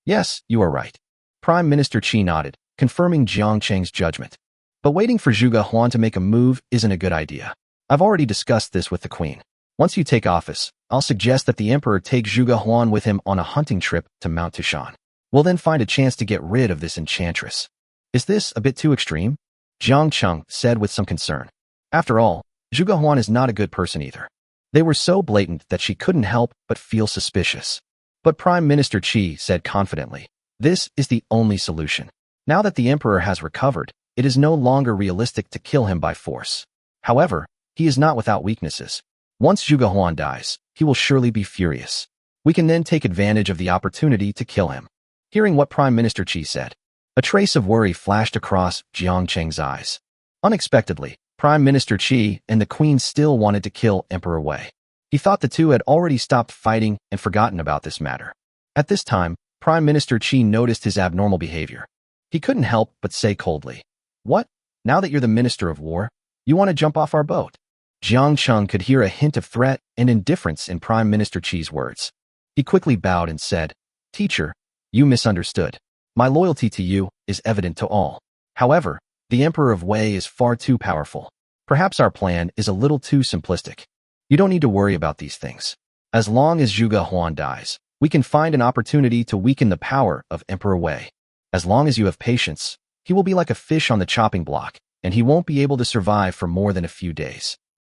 Yes, you are right. Prime Minister Qi nodded, confirming Jiang Cheng's judgment. But waiting for Zhuge Huan to make a move isn't a good idea. I've already discussed this with the Queen. Once you take office, I'll suggest that the Emperor take Zhuge Huan with him on a hunting trip to Mount Tushan. We'll then find a chance to get rid of this enchantress. Is this a bit too extreme? Jiang Cheng said with some concern. After all, Zhuge Huan is not a good person either. They were so blatant that she couldn't help but feel suspicious. But Prime Minister Qi said confidently, this is the only solution. Now that the Emperor has recovered, it is no longer realistic to kill him by force. However, he is not without weaknesses. Once Zhuge Huan dies, he will surely be furious. We can then take advantage of the opportunity to kill him. Hearing what Prime Minister Qi said, a trace of worry flashed across Jiang Cheng's eyes. Unexpectedly, Prime Minister Qi and the Queen still wanted to kill Emperor Wei. He thought the two had already stopped fighting and forgotten about this matter. At this time, Prime Minister Qi noticed his abnormal behavior. He couldn't help but say coldly, What? Now that you're the Minister of War, you want to jump off our boat? Jiang Cheng could hear a hint of threat and indifference in Prime Minister Qi's words. He quickly bowed and said, Teacher, you misunderstood. My loyalty to you is evident to all. However, the Emperor of Wei is far too powerful. Perhaps our plan is a little too simplistic. You don't need to worry about these things. As long as Zhuge Huan dies, we can find an opportunity to weaken the power of Emperor Wei. As long as you have patience, he will be like a fish on the chopping block, and he won't be able to survive for more than a few days.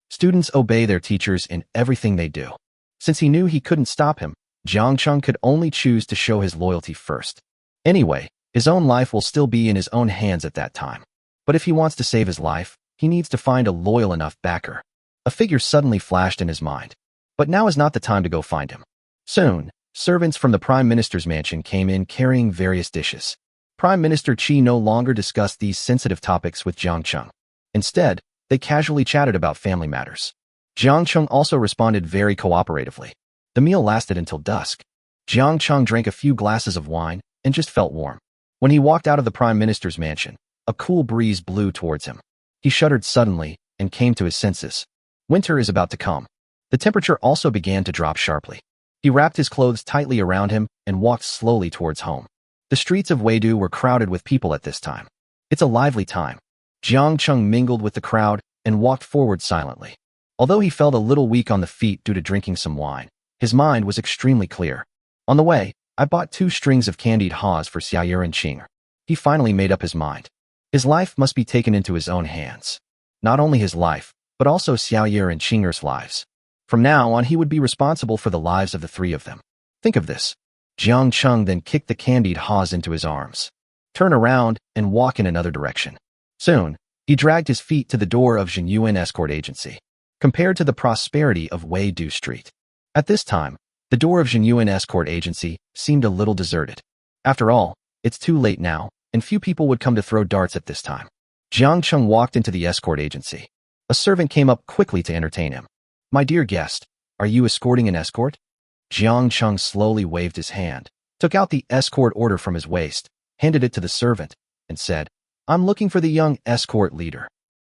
Students obey their teachers in everything they do. Since he knew he couldn't stop him, Jiang Cheng could only choose to show his loyalty first. Anyway, his own life will still be in his own hands at that time. But if he wants to save his life, he needs to find a loyal enough backer. A figure suddenly flashed in his mind. But now is not the time to go find him. Soon, servants from the Prime Minister's mansion came in carrying various dishes. Prime Minister Qi no longer discussed these sensitive topics with Jiang Cheng. Instead, they casually chatted about family matters. Jiang Cheng also responded very cooperatively. The meal lasted until dusk. Jiang Cheng drank a few glasses of wine and just felt warm. When he walked out of the Prime Minister's mansion, a cool breeze blew towards him. He shuddered suddenly and came to his senses. Winter is about to come. The temperature also began to drop sharply. He wrapped his clothes tightly around him and walked slowly towards home. The streets of Weidu were crowded with people at this time. It's a lively time. Jiang Cheng mingled with the crowd and walked forward silently. Although he felt a little weak on the feet due to drinking some wine, his mind was extremely clear. On the way, I bought 2 strings of candied haws for Xiaoyu and Qing. He finally made up his mind. His life must be taken into his own hands. Not only his life, but also Xiaoyu and Qing'er's lives. From now on, he would be responsible for the lives of the 3 of them. Think of this. Jiang Cheng then kicked the candied haws into his arms. Turn around and walk in another direction. Soon, he dragged his feet to the door of Zhenyuan Escort Agency. Compared to the prosperity of Weidu Street, at this time, the door of Zhenyuan Escort Agency seemed a little deserted. After all, it's too late now, and few people would come to throw darts at this time. Jiang Cheng walked into the escort agency. A servant came up quickly to entertain him. "My dear guest, are you escorting an escort?" Jiang Cheng slowly waved his hand, took out the escort order from his waist, handed it to the servant, and said, "I'm looking for the young escort leader."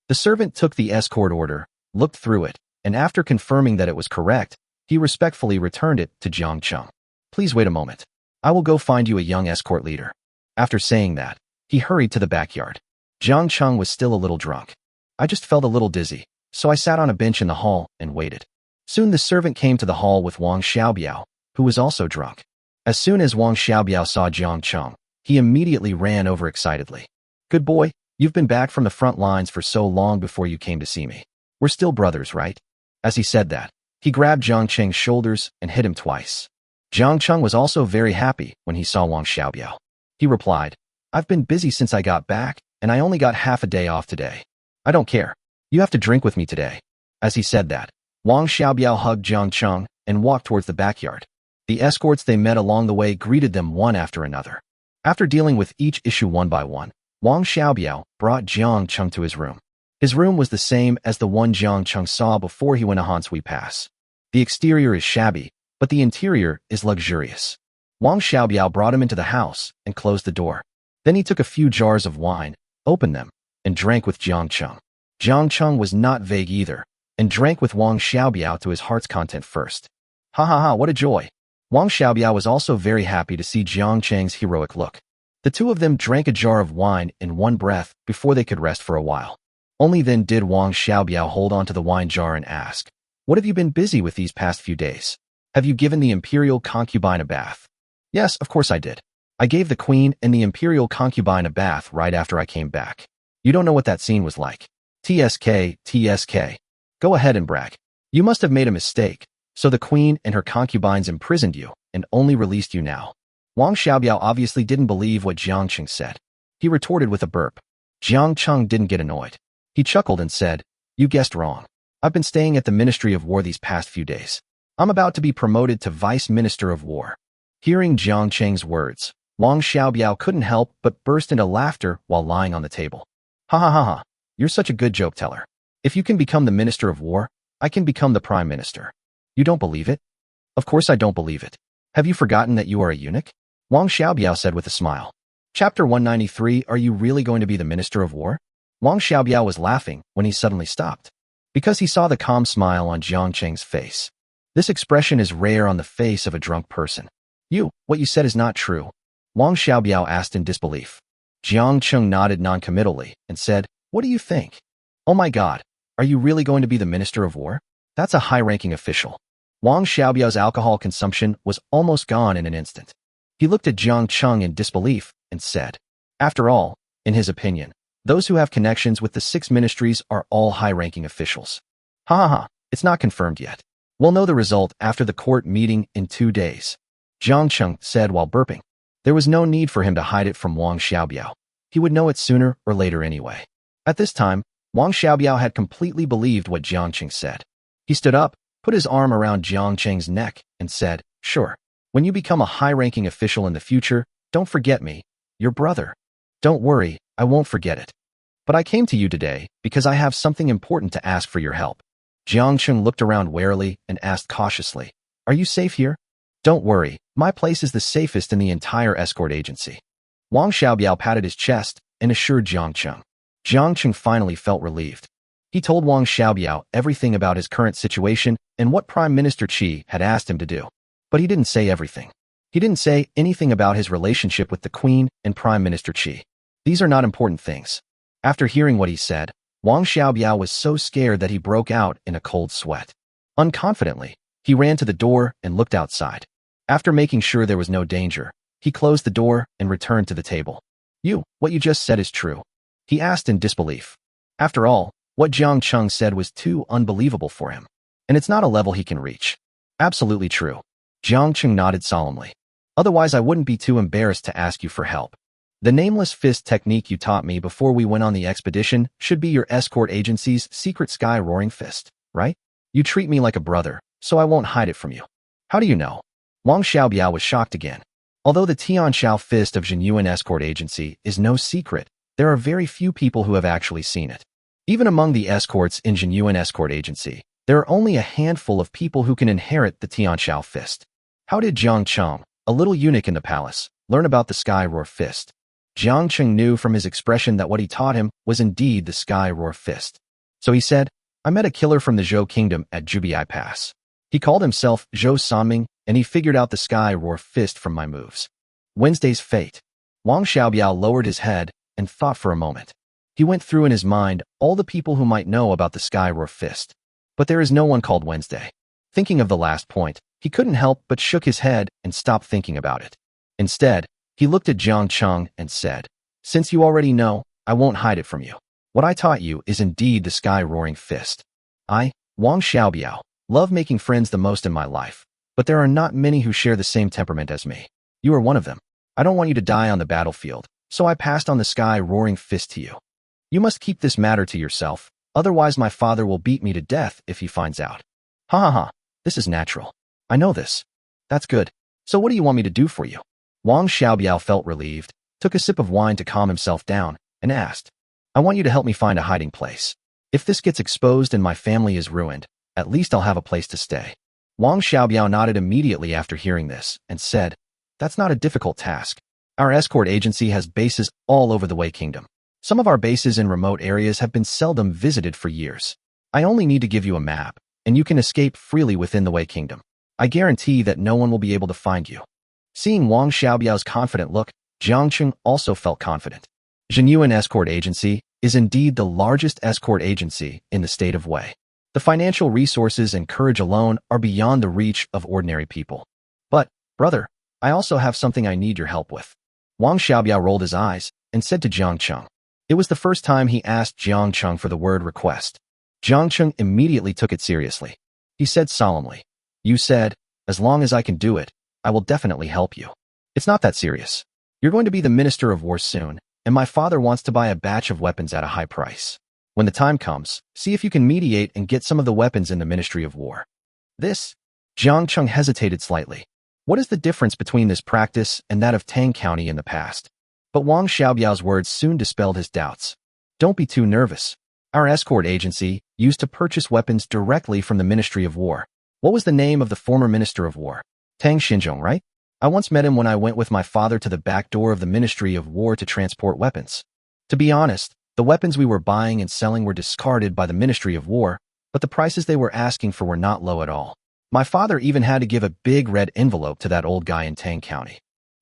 The servant took the escort order, looked through it, and after confirming that it was correct, he respectfully returned it to Jiang Cheng. "Please wait a moment. I will go find you a young escort leader." After saying that, he hurried to the backyard. Jiang Cheng was still a little drunk. "I just felt a little dizzy, so I sat on a bench in the hall and waited." Soon the servant came to the hall with Wang Xiaobiao, who was also drunk. As soon as Wang Xiaobiao saw Jiang Cheng, he immediately ran over excitedly. "Good boy, you've been back from the front lines for so long before you came to see me. We're still brothers, right?" As he said that, he grabbed Jiang Cheng's shoulders and hit him twice. Jiang Cheng was also very happy when he saw Wang Xiaobiao. He replied, "I've been busy since I got back, and I only got half a day off today. I don't care. You have to drink with me today." As he said that, Wang Xiaobiao hugged Jiang Cheng and walked towards the backyard. The escorts they met along the way greeted them one after another. After dealing with each issue one by one, Wang Xiaobiao brought Jiang Cheng to his room. His room was the same as the one Jiang Cheng saw before he went to Hansui Pass. The exterior is shabby, but the interior is luxurious. Wang Xiaobiao brought him into the house and closed the door. Then he took a few jars of wine, opened them, and drank with Jiang Cheng. Jiang Cheng was not vague either, and drank with Wang Xiaobiao to his heart's content first. Ha ha ha, what a joy! Wang Xiaobiao was also very happy to see Jiang Cheng's heroic look. The two of them drank a jar of wine in one breath before they could rest for a while. Only then did Wang Xiaobiao hold on to the wine jar and ask, "What have you been busy with these past few days? Have you given the imperial concubine a bath?" "Yes, of course I did. I gave the queen and the imperial concubine a bath right after I came back. You don't know what that scene was like. TSK, TSK. Go ahead and brag. You must have made a mistake, so the queen and her concubines imprisoned you and only released you now." Wang Xiaobiao obviously didn't believe what Jiang Cheng said. He retorted with a burp. Jiang Cheng didn't get annoyed. He chuckled and said, "You guessed wrong. I've been staying at the Ministry of War these past few days. I'm about to be promoted to Vice Minister of War." Hearing Jiang Cheng's words, Wang Xiaobiao couldn't help but burst into laughter while lying on the table. "Ha ha ha ha, you're such a good joke teller. If you can become the Minister of War, I can become the Prime Minister. You don't believe it?" "Of course I don't believe it. Have you forgotten that you are a eunuch?" Wang Xiaobiao said with a smile. Chapter 193. Are you really going to be the Minister of War? Wang Xiaobiao was laughing when he suddenly stopped, because he saw the calm smile on Jiang Cheng's face. This expression is rare on the face of a drunk person. What you said is not true?" Wang Xiaobiao asked in disbelief. Jiang Cheng nodded noncommittally and said, "What do you think? Oh my God, are you really going to be the Minister of War? That's a high-ranking official." Wang Xiaobiao's alcohol consumption was almost gone in an instant. He looked at Jiang Cheng in disbelief and said, "After all, in his opinion, those who have connections with the 6 ministries are all high-ranking officials." Ha ha ha, it's not confirmed yet. We'll know the result after the court meeting in 2 days," Jiang Cheng said while burping. There was no need for him to hide it from Wang Xiaobiao. He would know it sooner or later anyway. At this time, Wang Xiaobiao had completely believed what Jiang Cheng said. He stood up, put his arm around Jiang Cheng's neck, and said, "Sure. When you become a high-ranking official in the future, don't forget me, your brother." "Don't worry, I won't forget it. But I came to you today because I have something important to ask for your help." Jiang Cheng looked around warily and asked cautiously, "Are you safe here?" "Don't worry, my place is the safest in the entire escort agency." Wang Xiaobiao patted his chest and assured Jiang Cheng. Jiang Cheng finally felt relieved. He told Wang Xiaobiao everything about his current situation and what Prime Minister Qi had asked him to do. But he didn't say everything. He didn't say anything about his relationship with the Queen and Prime Minister Qi. These are not important things. After hearing what he said, Wang Xiaobiao was so scared that he broke out in a cold sweat. Unconfidently, he ran to the door and looked outside. After making sure there was no danger, he closed the door and returned to the table. What you just said is true?" he asked in disbelief. After all, what Jiang Cheng said was too unbelievable for him, and it's not a level he can reach. "Absolutely true." Jiang Cheng nodded solemnly. "Otherwise I wouldn't be too embarrassed to ask you for help. The nameless fist technique you taught me before we went on the expedition should be your escort agency's secret sky roaring fist, right? You treat me like a brother, so I won't hide it from you." "How do you know?" Wang Xiaobiao was shocked again. Although the Tianxiao fist of Zhenyuan escort agency is no secret, there are very few people who have actually seen it. Even among the escorts in Jinyuan Escort Agency, there are only a handful of people who can inherit the Tianxiao fist. How did Jiang Cheng, a little eunuch in the palace, learn about the Sky Roar fist? Jiang Cheng knew from his expression that what he taught him was indeed the Sky Roar fist. So he said, I met a killer from the Zhou Kingdom at Jubiai Pass. He called himself Zhou Sanming, and he figured out the Sky Roar fist from my moves. Wednesday's fate. Wang Xiaobiao lowered his head and thought for a moment. He went through in his mind all the people who might know about the Sky Roar fist. But there is no one called Wednesday. Thinking of the last point, he couldn't help but shook his head and stopped thinking about it. Instead, he looked at Jiang Cheng and said, Since you already know, I won't hide it from you. What I taught you is indeed the Sky Roaring Fist. I, Wang Xiaobiao, love making friends the most in my life, but there are not many who share the same temperament as me. You are one of them. I don't want you to die on the battlefield, so I passed on the Sky Roaring Fist to you. You must keep this matter to yourself, otherwise my father will beat me to death if he finds out. Ha ha ha, this is natural. I know this. That's good. So what do you want me to do for you? Wang Xiaobiao felt relieved, took a sip of wine to calm himself down, and asked, I want you to help me find a hiding place. If this gets exposed and my family is ruined, at least I'll have a place to stay. Wang Xiaobiao nodded immediately after hearing this and said, That's not a difficult task. Our escort agency has bases all over the Wei Kingdom. Some of our bases in remote areas have been seldom visited for years. I only need to give you a map, and you can escape freely within the Wei Kingdom. I guarantee that no one will be able to find you. Seeing Wang Xiaobiao's confident look, Jiang Cheng also felt confident. Jinyuan Escort Agency is indeed the largest escort agency in the state of Wei. The financial resources and courage alone are beyond the reach of ordinary people. But, brother, I also have something I need your help with. Wang Xiaobiao rolled his eyes and said to Jiang Cheng. It was the first time he asked Jiang Cheng for the word request. Jiang Cheng immediately took it seriously. He said solemnly, You said, as long as I can do it, I will definitely help you. It's not that serious. You're going to be the Minister of War soon, and my father wants to buy a batch of weapons at a high price. When the time comes, see if you can mediate and get some of the weapons in the Ministry of War. This? Jiang Cheng hesitated slightly. What is the difference between this practice and that of Tang County in the past? But Wang Xiaobiao's words soon dispelled his doubts. Don't be too nervous. Our escort agency used to purchase weapons directly from the Ministry of War. What was the name of the former Minister of War? Tang Xinzhong, right? I once met him when I went with my father to the back door of the Ministry of War to transport weapons. To be honest, the weapons we were buying and selling were discarded by the Ministry of War, but the prices they were asking for were not low at all. My father even had to give a big red envelope to that old guy in Tang County.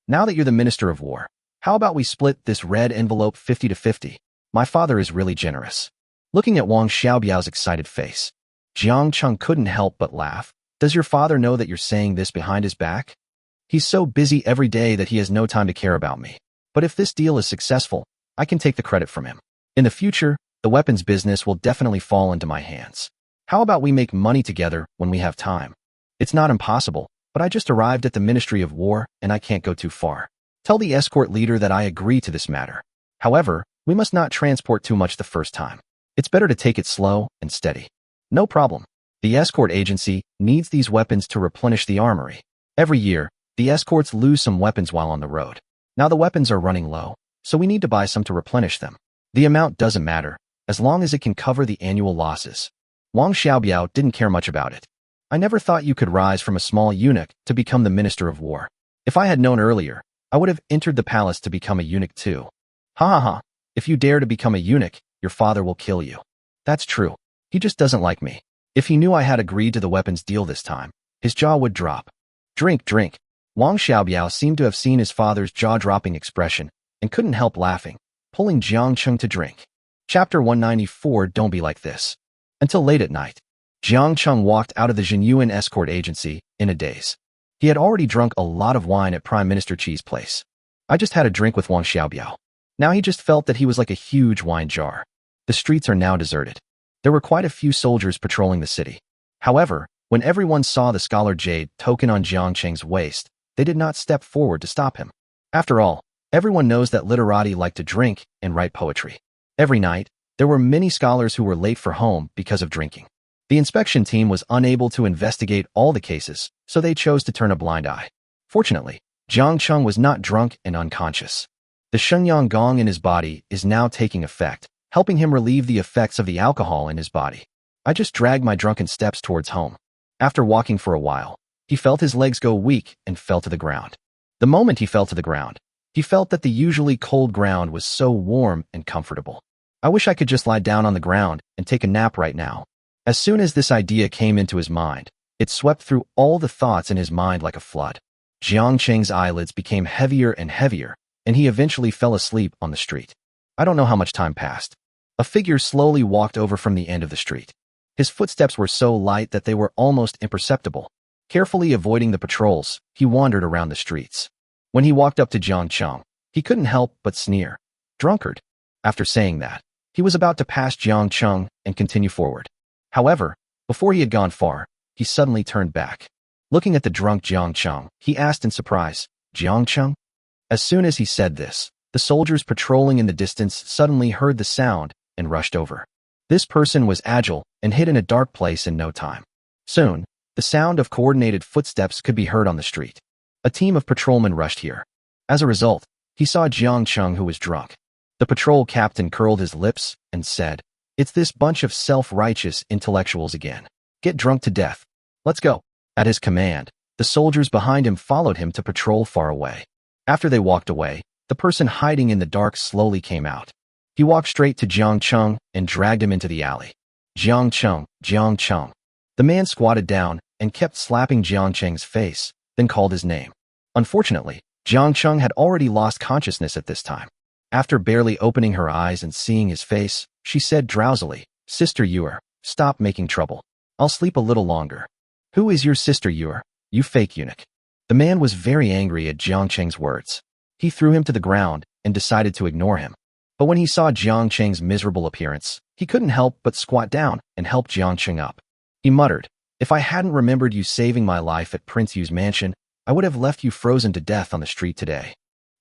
Now that you're the Minister of War, how about we split this red envelope 50-50? My father is really generous. Looking at Wang Xiaobiao's excited face, Jiang Cheng couldn't help but laugh. Does your father know that you're saying this behind his back? He's so busy every day that he has no time to care about me. But if this deal is successful, I can take the credit from him. In the future, the weapons business will definitely fall into my hands. How about we make money together when we have time? It's not impossible, but I just arrived at the Ministry of War and I can't go too far. Tell the escort leader that I agree to this matter. However, we must not transport too much the first time. It's better to take it slow and steady. No problem. The escort agency needs these weapons to replenish the armory. Every year, the escorts lose some weapons while on the road. Now the weapons are running low, so we need to buy some to replenish them. The amount doesn't matter, as long as it can cover the annual losses. Wang Xiaobiao didn't care much about it. I never thought you could rise from a small eunuch to become the Minister of War. If I had known earlier, I would have entered the palace to become a eunuch too. Ha ha ha. If you dare to become a eunuch, your father will kill you. That's true. He just doesn't like me. If he knew I had agreed to the weapons deal this time, his jaw would drop. Drink, drink. Wang Xiaobiao seemed to have seen his father's jaw-dropping expression and couldn't help laughing, pulling Jiang Cheng to drink. Chapter 194. Don't be like this. Until late at night, Jiang Cheng walked out of the Jinyuan Escort Agency in a daze. He had already drunk a lot of wine at Prime Minister Qi's place. I just had a drink with Wang Xiaobiao. Now he just felt that he was like a huge wine jar. The streets are now deserted. There were quite a few soldiers patrolling the city. However, when everyone saw the Scholar Jade token on Jiang Cheng's waist, they did not step forward to stop him. After all, everyone knows that literati like to drink and write poetry. Every night, there were many scholars who were late for home because of drinking. The inspection team was unable to investigate all the cases, so they chose to turn a blind eye. Fortunately, Jiang Cheng was not drunk and unconscious. The Shenyang Gong in his body is now taking effect, helping him relieve the effects of the alcohol in his body. I just dragged my drunken steps towards home. After walking for a while, he felt his legs go weak and fell to the ground. The moment he fell to the ground, he felt that the usually cold ground was so warm and comfortable. I wish I could just lie down on the ground and take a nap right now. As soon as this idea came into his mind, it swept through all the thoughts in his mind like a flood. Jiang Cheng's eyelids became heavier and heavier, and he eventually fell asleep on the street. I don't know how much time passed. A figure slowly walked over from the end of the street. His footsteps were so light that they were almost imperceptible. Carefully avoiding the patrols, he wandered around the streets. When he walked up to Jiang Cheng, he couldn't help but sneer. Drunkard. After saying that, he was about to pass Jiang Cheng and continue forward. However, before he had gone far, he suddenly turned back. Looking at the drunk Jiang Cheng, he asked in surprise, "Jiang Cheng?" As soon as he said this, the soldiers patrolling in the distance suddenly heard the sound and rushed over. This person was agile and hid in a dark place in no time. Soon, the sound of coordinated footsteps could be heard on the street. A team of patrolmen rushed here. As a result, he saw Jiang Cheng, who was drunk. The patrol captain curled his lips and said, "It's this bunch of self-righteous intellectuals again. Get drunk to death. Let's go." At his command, the soldiers behind him followed him to patrol far away. After they walked away, the person hiding in the dark slowly came out. He walked straight to Jiang Cheng and dragged him into the alley. "Jiang Cheng, Jiang Cheng." The man squatted down and kept slapping Jiang Cheng's face, then called his name. Unfortunately, Jiang Cheng had already lost consciousness at this time. After barely opening her eyes and seeing his face, she said drowsily, "Sister Yuer, stop making trouble. I'll sleep a little longer." "Who is your sister Yuer, you fake eunuch?" The man was very angry at Jiang Cheng's words. He threw him to the ground and decided to ignore him. But when he saw Jiang Cheng's miserable appearance, he couldn't help but squat down and help Jiang Cheng up. He muttered, "If I hadn't remembered you saving my life at Prince Yu's mansion, I would have left you frozen to death on the street today.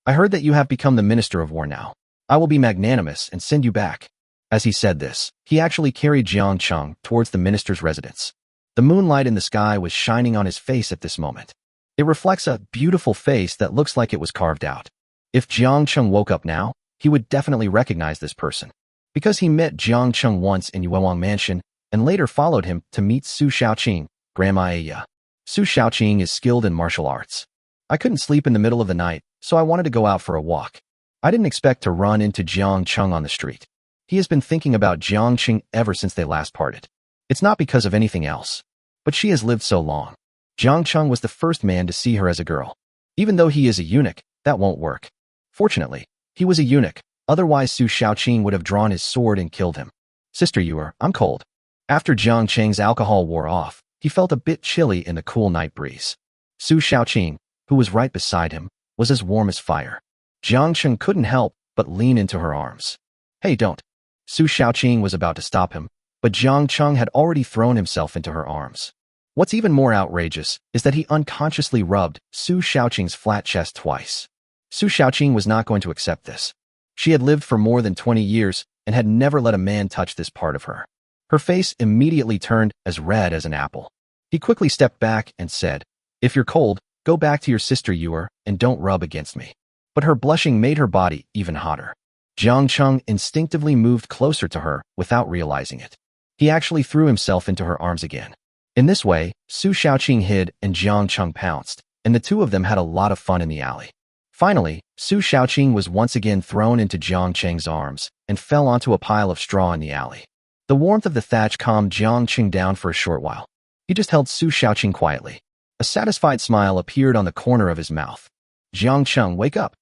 I heard that you have become the Minister of War now. I will be magnanimous and send you back." As he said this, he actually carried Jiang Cheng towards the minister's residence. The moonlight in the sky was shining on his face at this moment. It reflects a beautiful face that looks like it was carved out. If Jiang Cheng woke up now, he would definitely recognize this person. Because he met Jiang Cheng once in Yuewang Mansion and later followed him to meet Su Shaoqing, Grandma Aya. Su Shaoqing is skilled in martial arts. "I couldn't sleep in the middle of the night, so I wanted to go out for a walk. I didn't expect to run into Jiang Cheng on the street. He has been thinking about Jiang Cheng ever since they last parted. It's not because of anything else. But she has lived so long. Jiang Cheng was the first man to see her as a girl. Even though he is a eunuch, that won't work. Fortunately, he was a eunuch, otherwise Su Shaoqing would have drawn his sword and killed him. Sister Yuer, I'm cold." After Jiang Cheng's alcohol wore off, he felt a bit chilly in the cool night breeze. Su Shaoqing, who was right beside him, was as warm as fire. Jiang Cheng couldn't help but lean into her arms. "Hey, don't." Su Shaoqing was about to stop him, but Jiang Cheng had already thrown himself into her arms. What's even more outrageous is that he unconsciously rubbed Su Shaoqing's flat chest twice. Su Shaoqing was not going to accept this. She had lived for more than 20 years and had never let a man touch this part of her. Her face immediately turned as red as an apple. He quickly stepped back and said, "If you're cold, go back to your sister Yuer and don't rub against me." But her blushing made her body even hotter. Jiang Cheng instinctively moved closer to her without realizing it. He actually threw himself into her arms again. In this way, Su Shaoqing hid and Jiang Cheng pounced, and the two of them had a lot of fun in the alley. Finally, Su Shaoqing was once again thrown into Jiang Cheng's arms and fell onto a pile of straw in the alley. The warmth of the thatch calmed Jiang Cheng down for a short while. He just held Su Shaoqing quietly. A satisfied smile appeared on the corner of his mouth. "Jiang Cheng, wake up."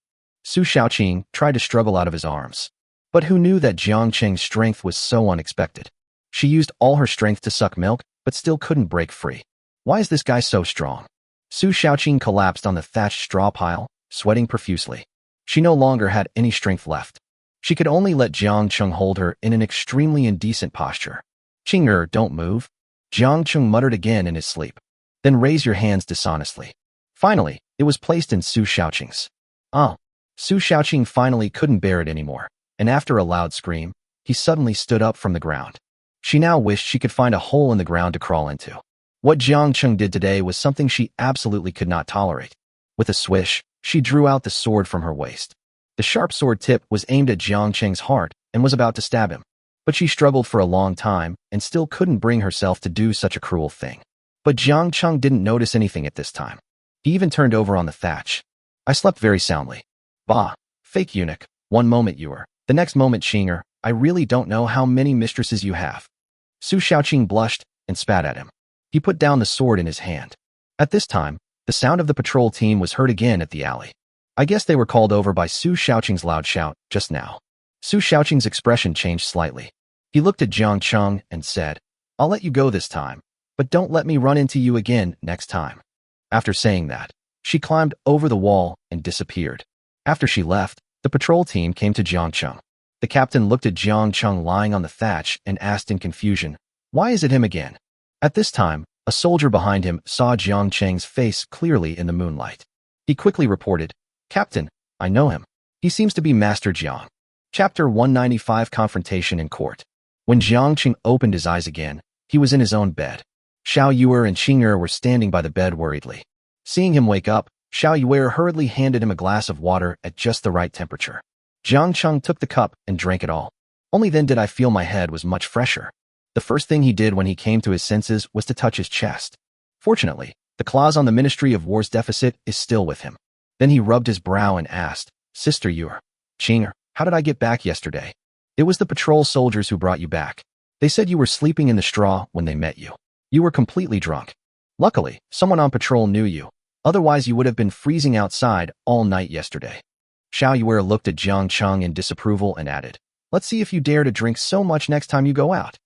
Su Shaoqing tried to struggle out of his arms. But who knew that Jiang Cheng's strength was so unexpected? She used all her strength to suck milk, but still couldn't break free. Why is this guy so strong? Su Shaoqing collapsed on the thatched straw pile, sweating profusely. She no longer had any strength left. She could only let Jiang Cheng hold her in an extremely indecent posture. "Ching-er, don't move." Jiang Cheng muttered again in his sleep. "Then raise your hands dishonestly." Finally, it was placed in Su Shaoqing's. "Oh." Su Shaoqing finally couldn't bear it anymore, and after a loud scream, he suddenly stood up from the ground. She now wished she could find a hole in the ground to crawl into. What Jiang Cheng did today was something she absolutely could not tolerate. With a swish, she drew out the sword from her waist. The sharp sword tip was aimed at Jiang Cheng's heart and was about to stab him. But she struggled for a long time and still couldn't bring herself to do such a cruel thing. But Jiang Cheng didn't notice anything at this time. He even turned over on the thatch. I slept very soundly. Bah, fake eunuch. One moment you are, the next moment Qinger. I really don't know how many mistresses you have. Su Shaoqing blushed and spat at him. He put down the sword in his hand. At this time, the sound of the patrol team was heard again at the alley. I guess they were called over by Su Shaoqing's loud shout just now. Su Shaoqing's expression changed slightly. He looked at Jiang Cheng and said, I'll let you go this time, but don't let me run into you again next time. After saying that, she climbed over the wall and disappeared. After she left, the patrol team came to Jiang Cheng. The captain looked at Jiang Cheng lying on the thatch and asked in confusion, why is it him again? At this time, a soldier behind him saw Jiang Cheng's face clearly in the moonlight. He quickly reported, Captain, I know him. He seems to be Master Jiang. Chapter 195 Confrontation in Court. When Jiang Cheng opened his eyes again, he was in his own bed. Xiao Yuer and Qinger were standing by the bed worriedly. Seeing him wake up, Xiao Yuer hurriedly handed him a glass of water at just the right temperature. Jiang Cheng took the cup and drank it all. Only then did I feel my head was much fresher. The first thing he did when he came to his senses was to touch his chest. Fortunately, the clause on the Ministry of War's deficit is still with him. Then he rubbed his brow and asked, Sister Yuer, Qinger, how did I get back yesterday? It was the patrol soldiers who brought you back. They said you were sleeping in the straw when they met you. You were completely drunk. Luckily, someone on patrol knew you. Otherwise, you would have been freezing outside all night yesterday. Xiao Yuer looked at Jiang Cheng in disapproval and added, Let's see if you dare to drink so much next time you go out.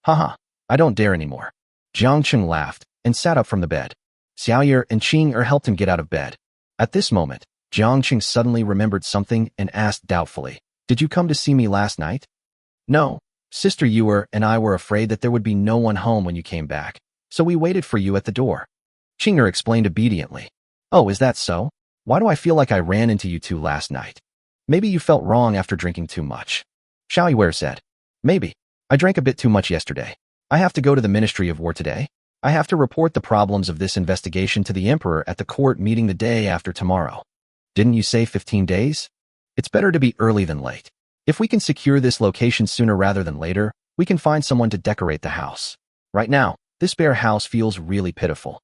Haha, I don't dare anymore. Jiang Cheng laughed and sat up from the bed. Xiao Yuer and Qinger helped him get out of bed. At this moment, Jiang Cheng suddenly remembered something and asked doubtfully, Did you come to see me last night? No, Sister Yuer and I were afraid that there would be no one home when you came back, so we waited for you at the door. Qinger explained obediently. Oh, is that so? Why do I feel like I ran into you two last night? Maybe you felt wrong after drinking too much. Xiao Yuer said. Maybe. I drank a bit too much yesterday. I have to go to the Ministry of War today. I have to report the problems of this investigation to the Emperor at the court meeting the day after tomorrow. Didn't you say 15 days? It's better to be early than late. If we can secure this location sooner rather than later, we can find someone to decorate the house. Right now, this bare house feels really pitiful.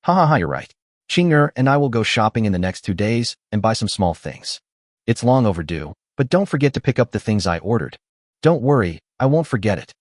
Ha, you're right. Qinger and I will go shopping in the next 2 days and buy some small things. It's long overdue, but don't forget to pick up the things I ordered. Don't worry, I won't forget it.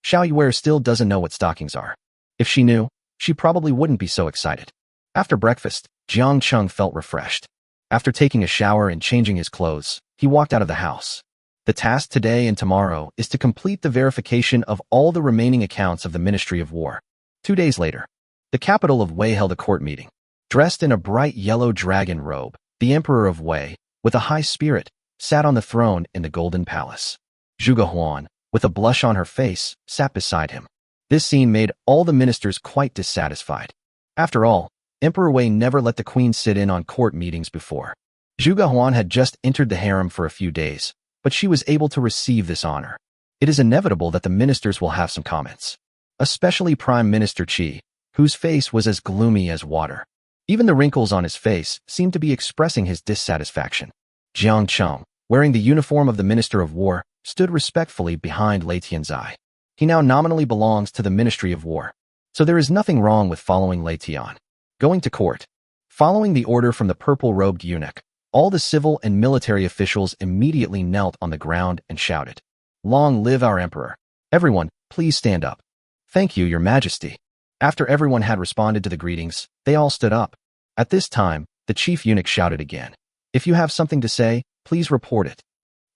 Xiao Yuer still doesn't know what stockings are. If she knew, she probably wouldn't be so excited. After breakfast, Jiang Cheng felt refreshed. After taking a shower and changing his clothes, he walked out of the house. The task today and tomorrow is to complete the verification of all the remaining accounts of the Ministry of War. 2 days later, the capital of Wei held a court meeting. Dressed in a bright yellow dragon robe, the Emperor of Wei, with a high spirit, sat on the throne in the Golden Palace. Zhuge Huan, with a blush on her face, sat beside him. This scene made all the ministers quite dissatisfied. After all, Emperor Wei never let the queen sit in on court meetings before. Zhuge Huan had just entered the harem for a few days, but she was able to receive this honor. It is inevitable that the ministers will have some comments. Especially Prime Minister Qi, whose face was as gloomy as water. Even the wrinkles on his face seemed to be expressing his dissatisfaction. Jiang Cheng, wearing the uniform of the Minister of War, stood respectfully behind Lei Tianzai. He now nominally belongs to the Ministry of War, so there is nothing wrong with following Lei Tian. Going to court. Following the order from the purple-robed eunuch, all the civil and military officials immediately knelt on the ground and shouted, Long live our Emperor! Everyone, please stand up. Thank you, Your Majesty. After everyone had responded to the greetings, they all stood up. At this time, the chief eunuch shouted again, If you have something to say, please report it.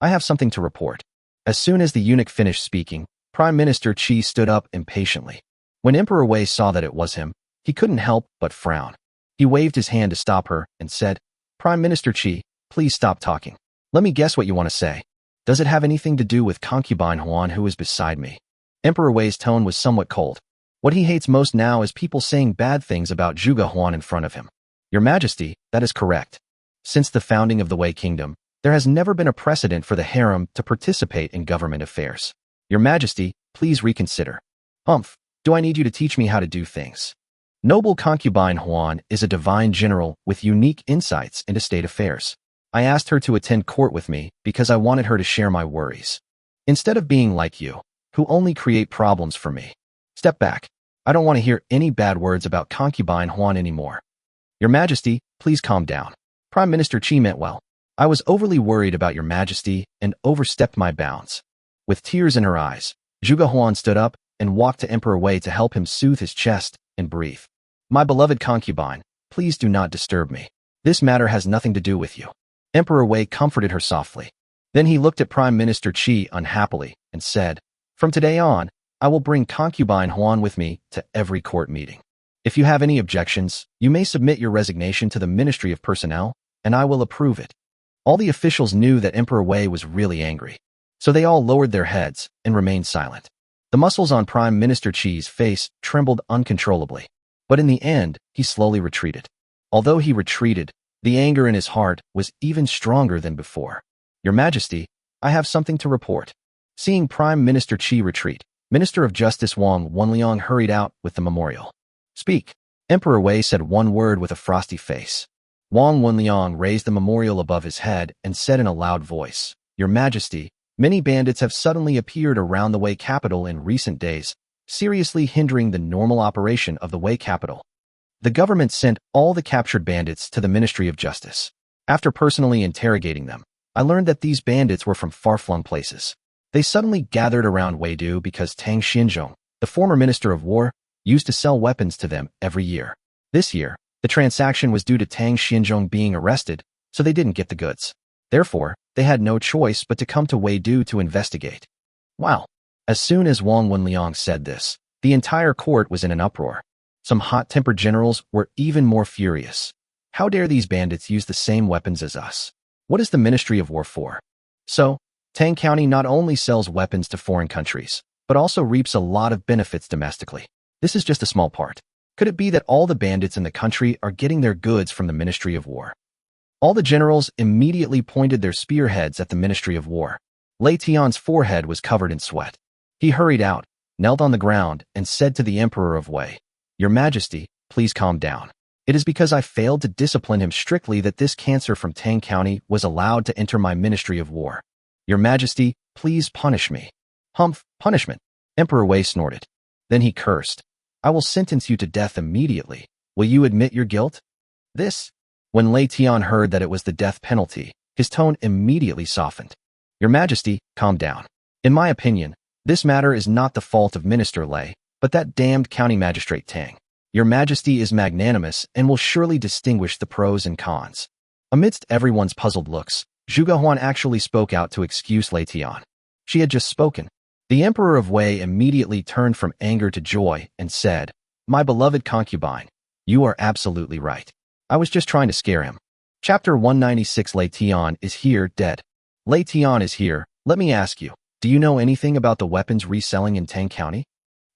I have something to report. As soon as the eunuch finished speaking, Prime Minister Qi stood up impatiently. When Emperor Wei saw that it was him, he couldn't help but frown. He waved his hand to stop her and said, Prime Minister Qi, please stop talking. Let me guess what you want to say. Does it have anything to do with concubine Huan who is beside me? Emperor Wei's tone was somewhat cold. What he hates most now is people saying bad things about Zhuge Huan in front of him. Your Majesty, that is correct. Since the founding of the Wei Kingdom, there has never been a precedent for the harem to participate in government affairs. Your Majesty, please reconsider. Do I need you to teach me how to do things? Noble concubine Huan is a divine general with unique insights into state affairs. I asked her to attend court with me because I wanted her to share my worries. Instead of being like you, who only create problems for me. Step back. I don't want to hear any bad words about concubine Huan anymore. Your Majesty, please calm down. Prime Minister Qi meant well. I was overly worried about your Majesty and overstepped my bounds. With tears in her eyes, Zhuge Huan stood up and walked to Emperor Wei to help him soothe his chest and breathe. My beloved concubine, please do not disturb me. This matter has nothing to do with you. Emperor Wei comforted her softly. Then he looked at Prime Minister Qi unhappily and said, From today on, I will bring concubine Huan with me to every court meeting. If you have any objections, you may submit your resignation to the Ministry of Personnel, and I will approve it. All the officials knew that Emperor Wei was really angry, so they all lowered their heads and remained silent. The muscles on Prime Minister Qi's face trembled uncontrollably, but in the end, he slowly retreated. Although he retreated, the anger in his heart was even stronger than before. Your Majesty, I have something to report. Seeing Prime Minister Qi retreat, Minister of Justice Wang Wenliang hurried out with the memorial. Speak. Emperor Wei said one word with a frosty face. Wang Wenliang raised the memorial above his head and said in a loud voice, Your Majesty, many bandits have suddenly appeared around the Wei capital in recent days, seriously hindering the normal operation of the Wei capital. The government sent all the captured bandits to the Ministry of Justice. After personally interrogating them, I learned that these bandits were from far-flung places. They suddenly gathered around Weidu because Tang Xinzhong, the former Minister of War, used to sell weapons to them every year. This year, the transaction was due to Tang Xinzhong being arrested, so they didn't get the goods. Therefore, they had no choice but to come to Weidu to investigate. Wow! As soon as Wang Wenliang said this, the entire court was in an uproar. Some hot-tempered generals were even more furious. How dare these bandits use the same weapons as us? What is the Ministry of War for? So, Tang County not only sells weapons to foreign countries, but also reaps a lot of benefits domestically. This is just a small part. Could it be that all the bandits in the country are getting their goods from the Ministry of War? All the generals immediately pointed their spearheads at the Ministry of War. Lei Tian's forehead was covered in sweat. He hurried out, knelt on the ground, and said to the Emperor of Wei, Your Majesty, please calm down. It is because I failed to discipline him strictly that this cancer from Tang County was allowed to enter my Ministry of War. Your Majesty, please punish me. Humph, punishment. Emperor Wei snorted. Then he cursed. I will sentence you to death immediately. Will you admit your guilt? This? When Lei Tian heard that it was the death penalty, his tone immediately softened. Your Majesty, calm down. In my opinion, this matter is not the fault of Minister Lei, but that damned county magistrate Tang. Your Majesty is magnanimous and will surely distinguish the pros and cons. Amidst everyone's puzzled looks, Zhuge Huan actually spoke out to excuse Lei Tian. She had just spoken. The Emperor of Wei immediately turned from anger to joy and said, My beloved concubine, you are absolutely right. I was just trying to scare him. Chapter 196 Lei Tian is here, dead. Lei Tian is here. Let me ask you, do you know anything about the weapons reselling in Tang County?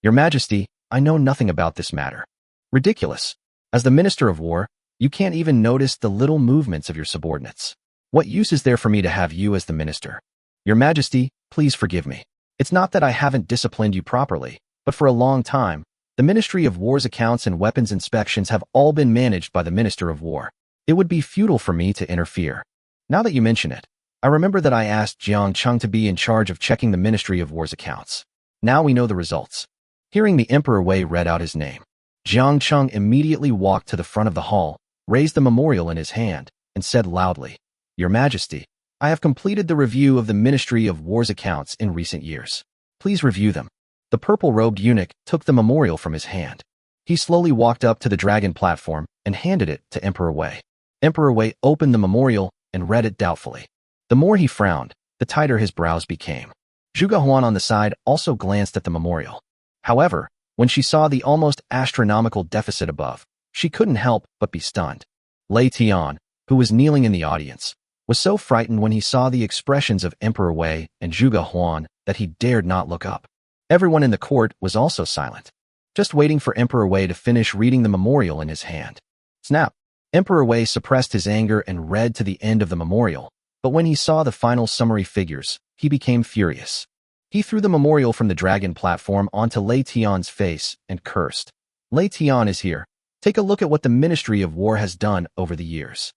Your Majesty, I know nothing about this matter. Ridiculous. As the Minister of War, you can't even notice the little movements of your subordinates. What use is there for me to have you as the minister? Your Majesty, please forgive me. It's not that I haven't disciplined you properly, but for a long time, the Ministry of War's accounts and weapons inspections have all been managed by the Minister of War. It would be futile for me to interfere. Now that you mention it, I remember that I asked Jiang Cheng to be in charge of checking the Ministry of War's accounts. Now we know the results. Hearing the Emperor Wei read out his name, Jiang Cheng immediately walked to the front of the hall, raised the memorial in his hand, and said loudly, Your Majesty, I have completed the review of the Ministry of War's accounts in recent years. Please review them. The purple-robed eunuch took the memorial from his hand. He slowly walked up to the dragon platform and handed it to Emperor Wei. Emperor Wei opened the memorial and read it doubtfully. The more he frowned, the tighter his brows became. Zhuge Huan on the side also glanced at the memorial. However, when she saw the almost astronomical deficit above, she couldn't help but be stunned. Lei Tian, who was kneeling in the audience, was so frightened when he saw the expressions of Emperor Wei and Zhuge Huan that he dared not look up. Everyone in the court was also silent, just waiting for Emperor Wei to finish reading the memorial in his hand. Snap! Emperor Wei suppressed his anger and read to the end of the memorial, but when he saw the final summary figures, he became furious. He threw the memorial from the dragon platform onto Lei Tian's face and cursed. Lei Tian is here. Take a look at what the Ministry of War has done over the years.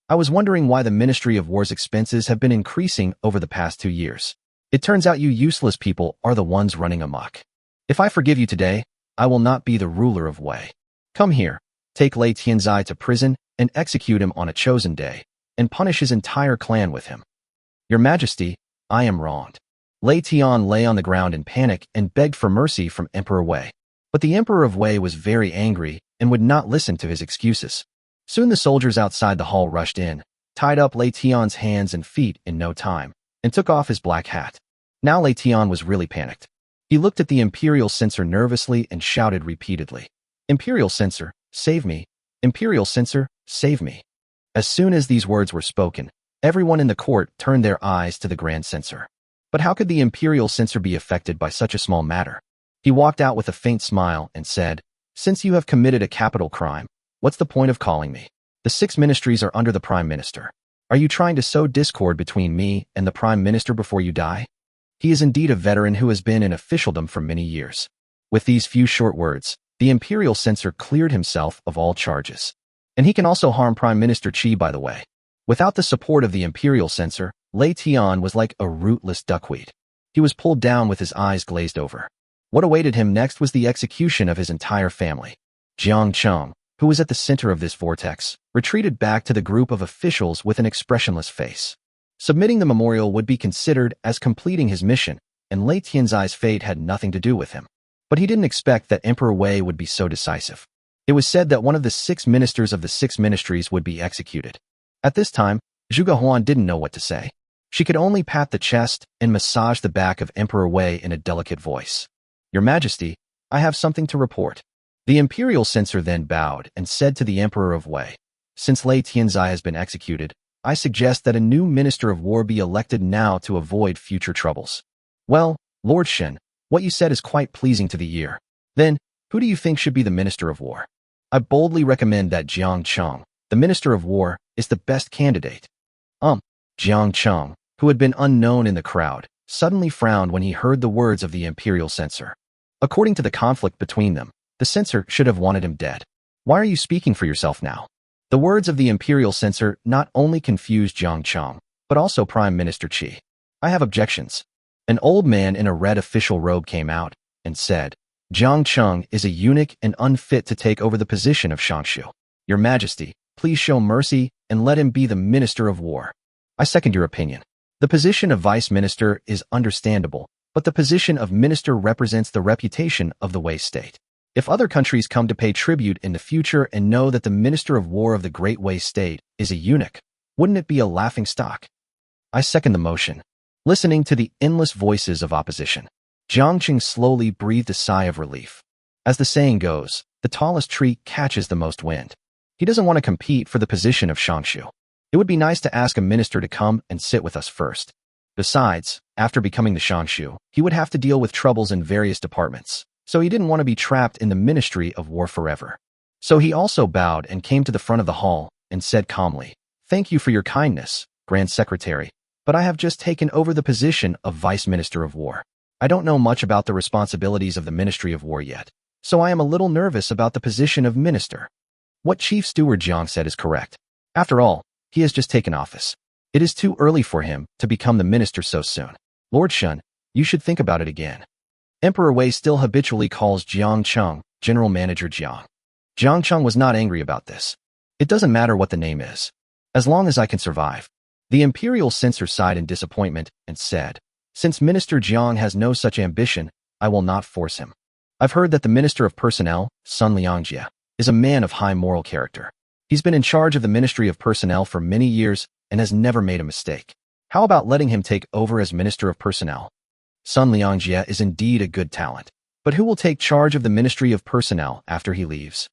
I was wondering why the Ministry of War's expenses have been increasing over the past 2 years. It turns out you useless people are the ones running amok. If I forgive you today, I will not be the ruler of Wei. Come here, take Lei Tianzai to prison and execute him on a chosen day, and punish his entire clan with him. Your Majesty, I am wronged. Lei Tian lay on the ground in panic and begged for mercy from Emperor Wei. But the Emperor of Wei was very angry and would not listen to his excuses. Soon the soldiers outside the hall rushed in, tied up Lei Tian's hands and feet in no time, and took off his black hat. Now Lei Tian was really panicked. He looked at the Imperial Censor nervously and shouted repeatedly, "Imperial Censor, save me! Imperial Censor, save me!" As soon as these words were spoken, everyone in the court turned their eyes to the Grand Censor. But how could the Imperial Censor be affected by such a small matter? He walked out with a faint smile and said, "Since you have committed a capital crime, what's the point of calling me? The 6 ministries are under the Prime Minister. Are you trying to sow discord between me and the Prime Minister before you die?" He is indeed a veteran who has been in officialdom for many years. With these few short words, the Imperial Censor cleared himself of all charges. And he can also harm Prime Minister Qi, by the way. Without the support of the Imperial Censor, Lei Tian was like a rootless duckweed. He was pulled down with his eyes glazed over. What awaited him next was the execution of his entire family. Jiang Cheng, who was at the center of this vortex, retreated back to the group of officials with an expressionless face. Submitting the memorial would be considered as completing his mission, and Lei Tianzai's fate had nothing to do with him. But he didn't expect that Emperor Wei would be so decisive. It was said that one of the 6 ministers of the 6 ministries would be executed. At this time, Zhuge Huan didn't know what to say. She could only pat the chest and massage the back of Emperor Wei in a delicate voice. "Your Majesty, I have something to report." The Imperial Censor then bowed and said to the Emperor of Wei, "Since Lei Tianzai has been executed, I suggest that a new Minister of War be elected now to avoid future troubles." "Well, Lord Shen, what you said is quite pleasing to the ear. Then, who do you think should be the Minister of War?" "I boldly recommend that Jiang Cheng, the Minister of War, is the best candidate." Jiang Cheng, who had been unknown in the crowd, suddenly frowned when he heard the words of the Imperial Censor. According to the conflict between them, the censor should have wanted him dead. "Why are you speaking for yourself now?" The words of the Imperial Censor not only confused Jiang Cheng, but also Prime Minister Qi. "I have objections." An old man in a red official robe came out and said, "Jiang Cheng is a eunuch and unfit to take over the position of Shangshu. Your Majesty, please show mercy and let him be the Minister of War." "I second your opinion. The position of Vice Minister is understandable, but the position of Minister represents the reputation of the Wei state. If other countries come to pay tribute in the future and know that the Minister of War of the Great Wei state is a eunuch, wouldn't it be a laughing stock?" "I second the motion." Listening to the endless voices of opposition, Jiang Cheng slowly breathed a sigh of relief. As the saying goes, the tallest tree catches the most wind. He doesn't want to compete for the position of Shangshu. It would be nice to ask a minister to come and sit with us first. Besides, after becoming the Shangshu, he would have to deal with troubles in various departments, so he didn't want to be trapped in the Ministry of War forever. So he also bowed and came to the front of the hall and said calmly, "Thank you for your kindness, Grand Secretary, but I have just taken over the position of Vice Minister of War. I don't know much about the responsibilities of the Ministry of War yet, so I am a little nervous about the position of Minister." What Chief Steward Jiang said is correct. After all, he has just taken office. It is too early for him to become the minister so soon. "Lord Shen, you should think about it again." Emperor Wei still habitually calls Jiang Cheng General Manager Jiang. Jiang Cheng was not angry about this. "It doesn't matter what the name is, as long as I can survive." The Imperial Censor sighed in disappointment and said, "Since Minister Jiang has no such ambition, I will not force him. I've heard that the Minister of Personnel, Sun Liangjie, is a man of high moral character. He's been in charge of the Ministry of Personnel for many years and has never made a mistake. How about letting him take over as Minister of Personnel?" Sun Liangjie is indeed a good talent, but who will take charge of the Ministry of Personnel after he leaves?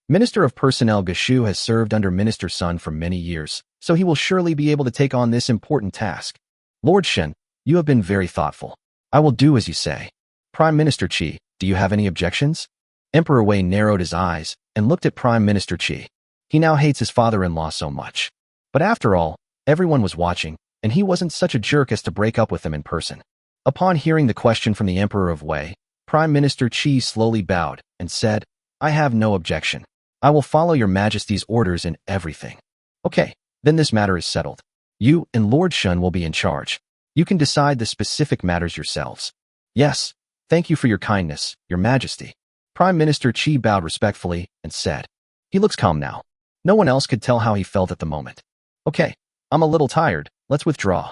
Minister of Personnel Gashu has served under Minister Sun for many years, so he will surely be able to take on this important task. "Lord Shen, you have been very thoughtful. I will do as you say." "Prime Minister Qi, do you have any objections?" Emperor Wei narrowed his eyes and looked at Prime Minister Qi. He now hates his father-in-law so much. But after all, everyone was watching, and he wasn't such a jerk as to break up with them in person. Upon hearing the question from the Emperor of Wei, Prime Minister Qi slowly bowed and said, "I have no objection. I will follow your Majesty's orders in everything." "Okay, then this matter is settled. You and Lord Shen will be in charge. You can decide the specific matters yourselves. Yes, thank you for your kindness, Your Majesty. Prime Minister Qi bowed respectfully and said. He looks calm now. No one else could tell how he felt at the moment. Okay, I'm a little tired, let's withdraw.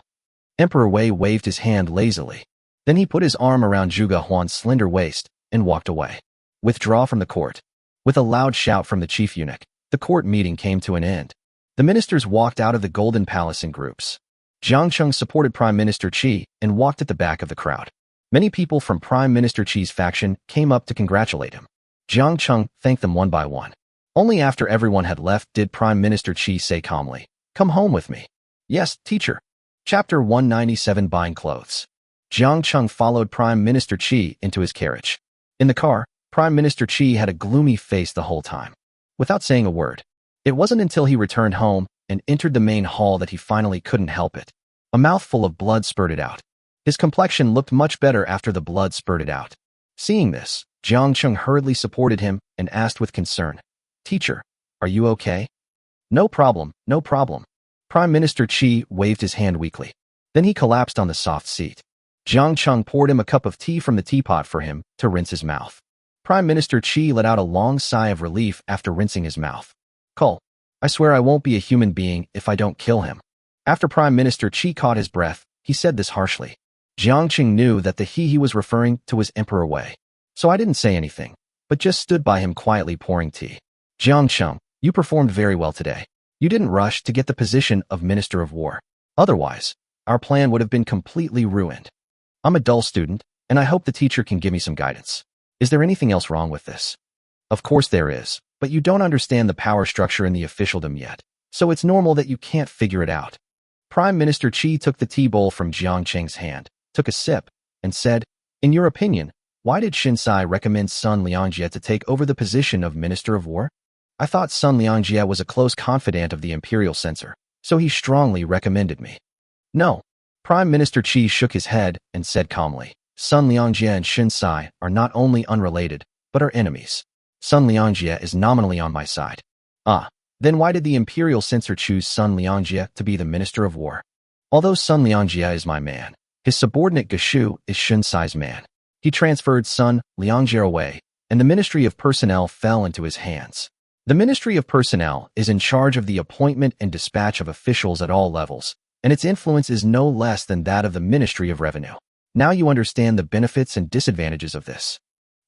Emperor Wei waved his hand lazily. Then he put his arm around Zhuge Huan's slender waist and walked away. Withdraw from the court. With a loud shout from the chief eunuch, the court meeting came to an end. The ministers walked out of the Golden Palace in groups. Jiang Cheng supported Prime Minister Qi and walked at the back of the crowd. Many people from Prime Minister Qi's faction came up to congratulate him. Jiang Cheng thanked them one by one. Only after everyone had left did Prime Minister Qi say calmly, "Come home with me." "Yes, teacher." Chapter 197 Buying Clothes. Jiang Cheng followed Prime Minister Qi into his carriage. In the car, Prime Minister Qi had a gloomy face the whole time. Without saying a word, it wasn't until he returned home and entered the main hall that he finally couldn't help it. A mouthful of blood spurted out. His complexion looked much better after the blood spurted out. Seeing this, Jiang Cheng hurriedly supported him and asked with concern, "Teacher, are you okay?" No problem, no problem." Prime Minister Qi waved his hand weakly. Then he collapsed on the soft seat. Jiang Cheng poured him a cup of tea from the teapot for him to rinse his mouth. Prime Minister Qi let out a long sigh of relief after rinsing his mouth. "Cole, I swear I won't be a human being if I don't kill him." After Prime Minister Qi caught his breath, he said this harshly. Jiang Cheng knew that the he was referring to was Emperor Wei. So I didn't say anything, but just stood by him quietly pouring tea. "Jiang Cheng, you performed very well today. You didn't rush to get the position of Minister of War. Otherwise, our plan would have been completely ruined. I'm a dull student, and I hope the teacher can give me some guidance. Is there anything else wrong with this?" "Of course there is, but you don't understand the power structure in the officialdom yet, so it's normal that you can't figure it out." Prime Minister Qi took the tea bowl from Jiang Cheng's hand, took a sip, and said, "In your opinion, why did Shinsai recommend Sun Liangjie to take over the position of Minister of War? I thought Sun Liangjie was a close confidant of the Imperial Censor, so he strongly recommended me." "No." Prime Minister Qi shook his head and said calmly, "Sun Liangjie and Shinsai are not only unrelated, but are enemies. Sun Liangjie is nominally on my side." "Ah, then why did the Imperial Censor choose Sun Liangjie to be the Minister of War?" "Although Sun Liangjie is my man, his subordinate Geshu is Shinsai's man. He transferred Sun Liangjie away, and the Ministry of Personnel fell into his hands. The Ministry of Personnel is in charge of the appointment and dispatch of officials at all levels, and its influence is no less than that of the Ministry of Revenue. Now you understand the benefits and disadvantages of this."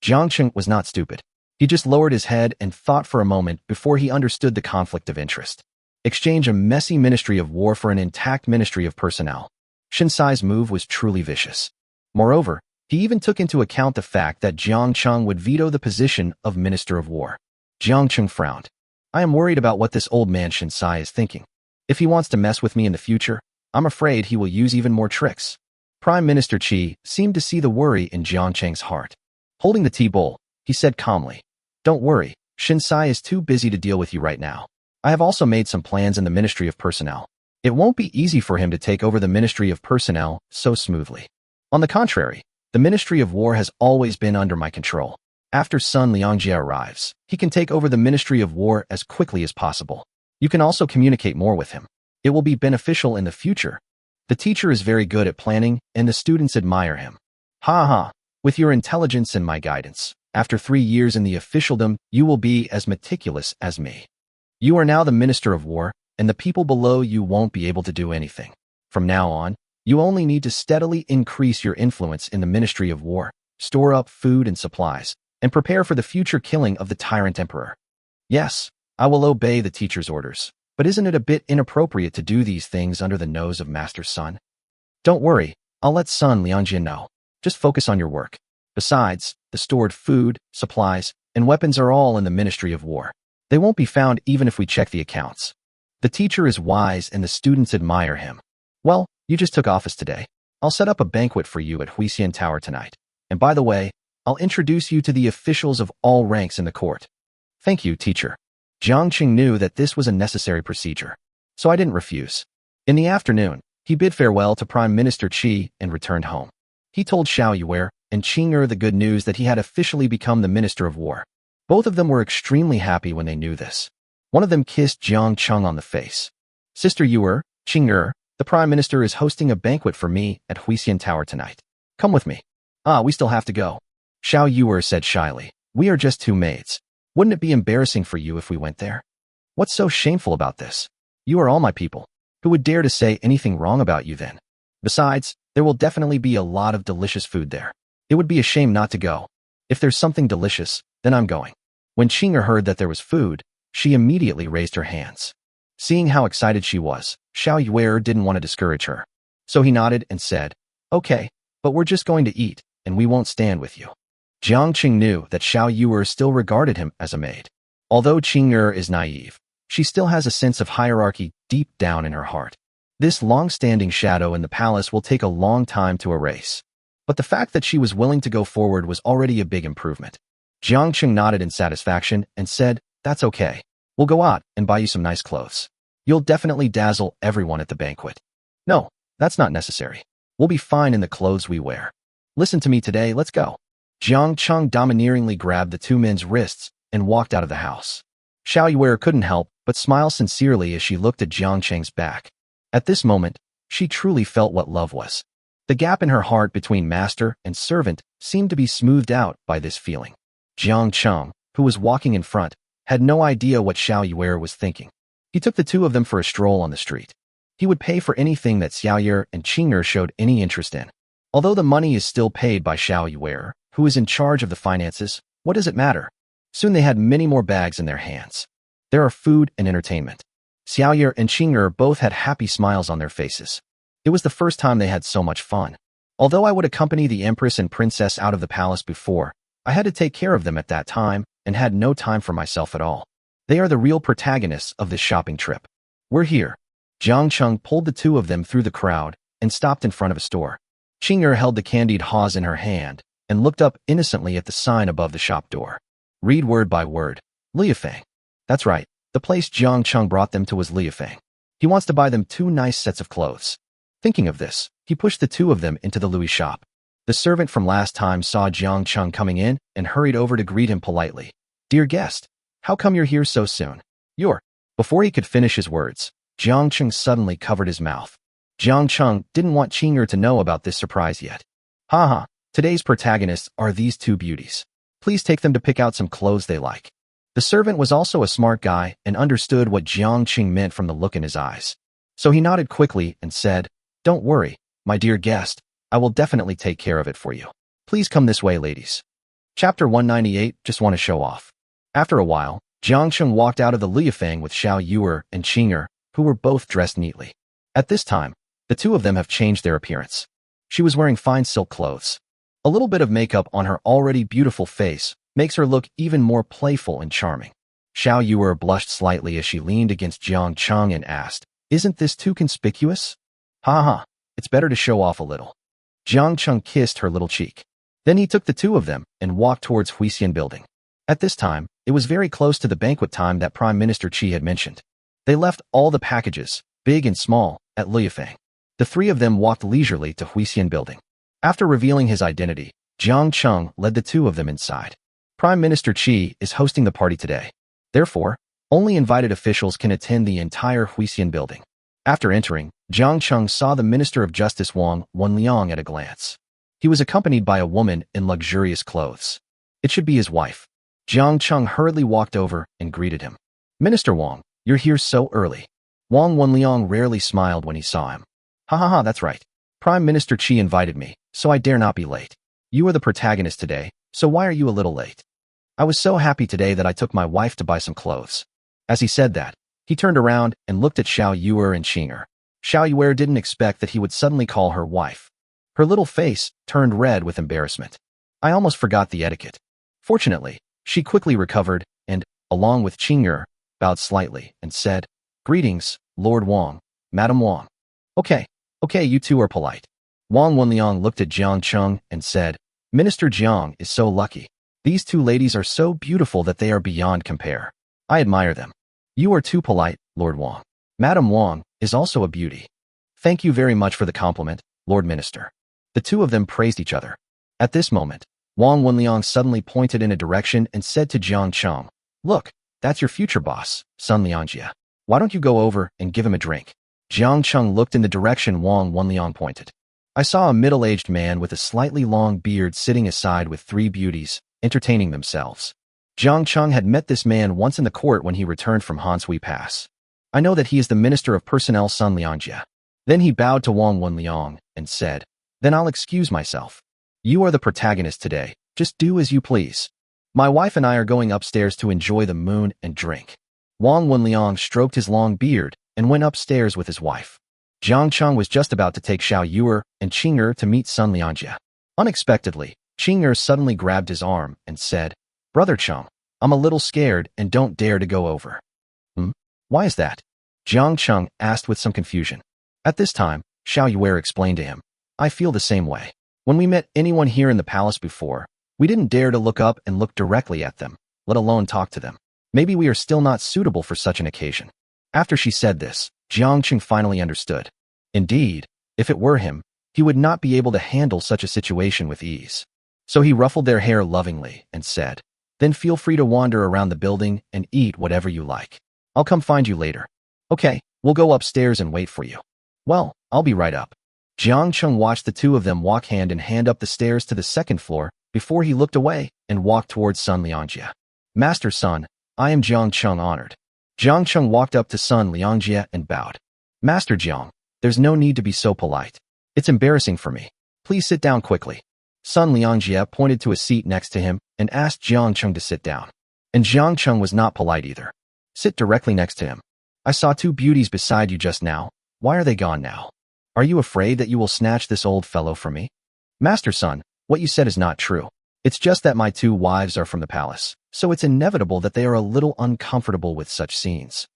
Jiang Cheng was not stupid. He just lowered his head and thought for a moment before he understood the conflict of interest. Exchange a messy Ministry of War for an intact Ministry of Personnel. Shinsai's move was truly vicious. Moreover, he even took into account the fact that Jiang Cheng would veto the position of Minister of War. Jiang Cheng frowned. "I am worried about what this old man Shinsai is thinking. If he wants to mess with me in the future, I'm afraid he will use even more tricks." Prime Minister Qi seemed to see the worry in Jiang Cheng's heart. Holding the tea bowl, he said calmly, "Don't worry, Shinsai is too busy to deal with you right now. I have also made some plans in the Ministry of Personnel. It won't be easy for him to take over the Ministry of Personnel so smoothly. On the contrary, the Ministry of War has always been under my control. After Sun Liangjie arrives, he can take over the Ministry of War as quickly as possible. You can also communicate more with him. It will be beneficial in the future. The teacher is very good at planning, and the students admire him. Ha ha, with your intelligence and my guidance, after 3 years in the officialdom, you will be as meticulous as me. You are now the Minister of War, and the people below you won't be able to do anything. From now on, you only need to steadily increase your influence in the Ministry of War, store up food and supplies, and prepare for the future killing of the tyrant emperor." "Yes, I will obey the teacher's orders, but isn't it a bit inappropriate to do these things under the nose of Master Sun?" "Don't worry, I'll let Sun Liangjie know. Just focus on your work. Besides, the stored food, supplies, and weapons are all in the Ministry of War. They won't be found even if we check the accounts. The teacher is wise and the students admire him. Well, you just took office today. I'll set up a banquet for you at Huixian Tower tonight. And by the way, I'll introduce you to the officials of all ranks in the court." "Thank you, teacher." Jiang Cheng knew that this was a necessary procedure, so I didn't refuse. In the afternoon, he bid farewell to Prime Minister Qi and returned home. He told Xiao Yuer and Qing the good news that he had officially become the Minister of War. Both of them were extremely happy when they knew this. One of them kissed Jiang Cheng on the face. "Sister Yuer, Qing, The Prime Minister is hosting a banquet for me at Huisian Tower tonight. Come with me. Ah, we still have to go. Xiao Yuer said shyly. We are just two maids. Wouldn't it be embarrassing for you if we went there? What's so shameful about this? You are all my people. Who would dare to say anything wrong about you then? Besides, there will definitely be a lot of delicious food there. It would be a shame not to go. If there's something delicious, then I'm going. When Qing'er heard that there was food, she immediately raised her hands. Seeing how excited she was, Xiao Yuer didn't want to discourage her. So he nodded and said, Okay, but we're just going to eat, and we won't stand with you. Jiang Qing knew that Xiao Yuer still regarded him as a maid. Although Qing'er is naive, she still has a sense of hierarchy deep down in her heart. This long-standing shadow in the palace will take a long time to erase. But the fact that she was willing to go forward was already a big improvement. Jiang Qing nodded in satisfaction and said, That's okay. We'll go out and buy you some nice clothes. You'll definitely dazzle everyone at the banquet. No, that's not necessary. We'll be fine in the clothes we wear. Listen to me today, let's go. Jiang Qing domineeringly grabbed the two men's wrists and walked out of the house. Xiao Yuer couldn't help but smile sincerely as she looked at Jiang Qing's back. At this moment, she truly felt what love was. The gap in her heart between master and servant seemed to be smoothed out by this feeling. Jiang Qing, who was walking in front, had no idea what Xiao Yuer was thinking. He took the two of them for a stroll on the street. He would pay for anything that Xiao Yuer and Qing'er showed any interest in. Although the money is still paid by Xiao Yuer, who is in charge of the finances, what does it matter? Soon they had many more bags in their hands. There are food and entertainment. Xiao Yuer and Qing'er both had happy smiles on their faces. It was the first time they had so much fun. Although I would accompany the Empress and Princess out of the palace before, I had to take care of them at that time and had no time for myself at all. They are the real protagonists of this shopping trip. We're here. Jiang Qing pulled the two of them through the crowd and stopped in front of a store. Qing'er held the candied haws in her hand and looked up innocently at the sign above the shop door. Read word by word. Liufeng. That's right. The place Jiang Qing brought them to was Liufeng. He wants to buy them 2 nice sets of clothes. Thinking of this, he pushed the two of them into the Louis shop. The servant from last time saw Jiang Qing coming in and hurried over to greet him politely. Dear guest, how come you're here so soon? Before he could finish his words, Jiang Qing suddenly covered his mouth. Jiang Qing didn't want Qing'er to know about this surprise yet. Haha, today's protagonists are these two beauties. Please take them to pick out some clothes they like. The servant was also a smart guy and understood what Jiang Qing meant from the look in his eyes. So he nodded quickly and said, Don't worry, my dear guest, I will definitely take care of it for you. Please come this way, ladies. Chapter 198, Just Want to Show Off. After a while, Jiang Qing walked out of the Liufeng with Xiao Yuer and Qing'er, who were both dressed neatly. At this time, the two of them have changed their appearance. She was wearing fine silk clothes. A little bit of makeup on her already beautiful face makes her look even more playful and charming. Xiao Yuer blushed slightly as she leaned against Jiang Qing and asked, Isn't this too conspicuous? Ha ha, it's better to show off a little. Jiang Qing kissed her little cheek. Then he took the two of them and walked towards Huisian building. At this time, it was very close to the banquet time that Prime Minister Qi had mentioned. They left all the packages, big and small, at Liufeng. The three of them walked leisurely to Huisian building. After revealing his identity, Jiang Qing led the two of them inside. Prime Minister Qi is hosting the party today. Therefore, only invited officials can attend the entire Huisian building. After entering, Jiang Qing saw the Minister of Justice Wang Wenliang at a glance. He was accompanied by a woman in luxurious clothes. It should be his wife. Jiang Qing hurriedly walked over and greeted him. Minister Wang, you're here so early. Wang Wenliang rarely smiled when he saw him. Ha ha ha, that's right. Prime Minister Qi invited me, so I dare not be late. You are the protagonist today, so why are you a little late? I was so happy today that I took my wife to buy some clothes. As he said that, he turned around and looked at Xiao Yuer and Qing'er. Xiao Yuer didn't expect that he would suddenly call her wife. Her little face turned red with embarrassment. I almost forgot the etiquette. Fortunately, she quickly recovered and, along with Qing'er, bowed slightly and said, Greetings, Lord Wang, Madam Wang. Okay, you two are polite. Wang Wenliang looked at Jiang Qing and said, Minister Jiang is so lucky. These two ladies are so beautiful that they are beyond compare. I admire them. You are too polite, Lord Wang. Madam Wang is also a beauty. Thank you very much for the compliment, Lord Minister. The two of them praised each other. At this moment, Wang Wenliang suddenly pointed in a direction and said to Jiang Qing, Look, that's your future boss, Sun Lianjie. Why don't you go over and give him a drink? Jiang Cheng looked in the direction Wang Wenliang pointed. I saw a middle-aged man with a slightly long beard sitting aside with three beauties, entertaining themselves. Jiang Cheng had met this man once in the court when he returned from Hanshui Pass. I know that he is the Minister of Personnel Sun Liangjie. Then he bowed to Wang Wenliang and said, then I'll excuse myself. You are the protagonist today, just do as you please. My wife and I are going upstairs to enjoy the moon and drink. Wang Wenliang stroked his long beard and went upstairs with his wife. Jiang Cheng was just about to take Xiao Yuer and Qing'er to meet Sun Liangjie. Unexpectedly, Qing'er suddenly grabbed his arm and said, Brother Cheng, I'm a little scared and don't dare to go over. Why is that? Jiang Cheng asked with some confusion. At this time, Xiao Yuer explained to him, I feel the same way. When we met anyone here in the palace before, we didn't dare to look up and look directly at them, let alone talk to them. Maybe we are still not suitable for such an occasion. After she said this, Jiang Cheng finally understood. Indeed, if it were him, he would not be able to handle such a situation with ease. So he ruffled their hair lovingly and said, then feel free to wander around the building and eat whatever you like. I'll come find you later. Okay, we'll go upstairs and wait for you. Well, I'll be right up. Jiang Cheng watched the two of them walk hand in hand up the stairs to the second floor before he looked away and walked towards Sun Liangjie. Master Sun, I am Jiang Cheng honored. Jiang Cheng walked up to Sun Liangjie and bowed. Master Jiang, there's no need to be so polite. It's embarrassing for me. Please sit down quickly. Sun Liangjie pointed to a seat next to him and asked Jiang Cheng to sit down. And Jiang Cheng was not polite either. Sit directly next to him. I saw two beauties beside you just now. Why are they gone now? Are you afraid that you will snatch this old fellow from me? Master Sun, what you said is not true. It's just that my two wives are from the palace, so it's inevitable that they are a little uncomfortable with such scenes.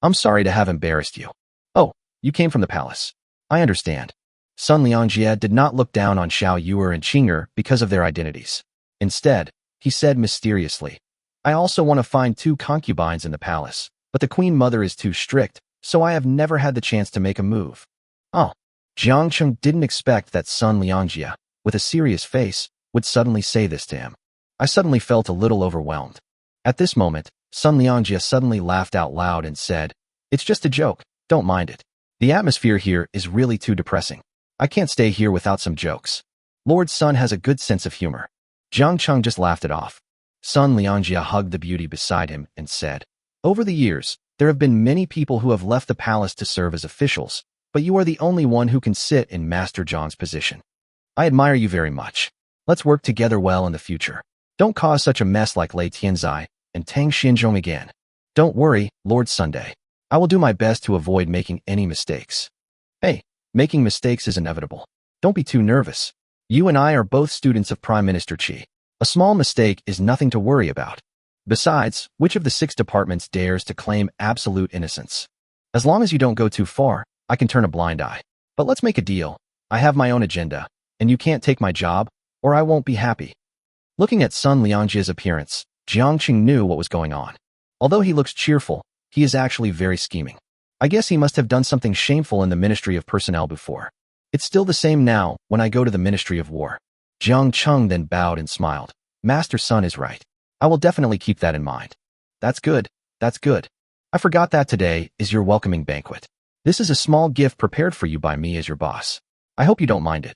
I'm sorry to have embarrassed you. Oh, you came from the palace. I understand. Sun Liangjie did not look down on Xiao Yuer and Qing'er because of their identities. Instead, he said mysteriously, I also want to find two concubines in the palace, but the queen mother is too strict, so I have never had the chance to make a move. Oh. Jiang Cheng didn't expect that Sun Liangjie, with a serious face, would suddenly say this to him. I suddenly felt a little overwhelmed. At this moment, Sun Liangjie suddenly laughed out loud and said, it's just a joke, don't mind it. The atmosphere here is really too depressing. I can't stay here without some jokes. Lord Sun has a good sense of humor. Jiang Cheng just laughed it off. Sun Liangjie hugged the beauty beside him and said, over the years, there have been many people who have left the palace to serve as officials, but you are the only one who can sit in Master Zhang's position. I admire you very much. Let's work together well in the future. Don't cause such a mess like Lei Tianzai and Tang Xinzhong again. Don't worry, Lord Sunday. I will do my best to avoid making any mistakes. Hey, making mistakes is inevitable. Don't be too nervous. You and I are both students of Prime Minister Qi. A small mistake is nothing to worry about. Besides, which of the 6 departments dares to claim absolute innocence? As long as you don't go too far, I can turn a blind eye. But let's make a deal. I have my own agenda, and you can't take my job, or I won't be happy. Looking at Sun Liangjie's appearance, Jiang Cheng knew what was going on. Although he looks cheerful, he is actually very scheming. I guess he must have done something shameful in the Ministry of Personnel before. It's still the same now when I go to the Ministry of War. Jiang Cheng then bowed and smiled. Master Sun is right. I will definitely keep that in mind. That's good. That's good. I forgot that today is your welcoming banquet. This is a small gift prepared for you by me as your boss. I hope you don't mind it.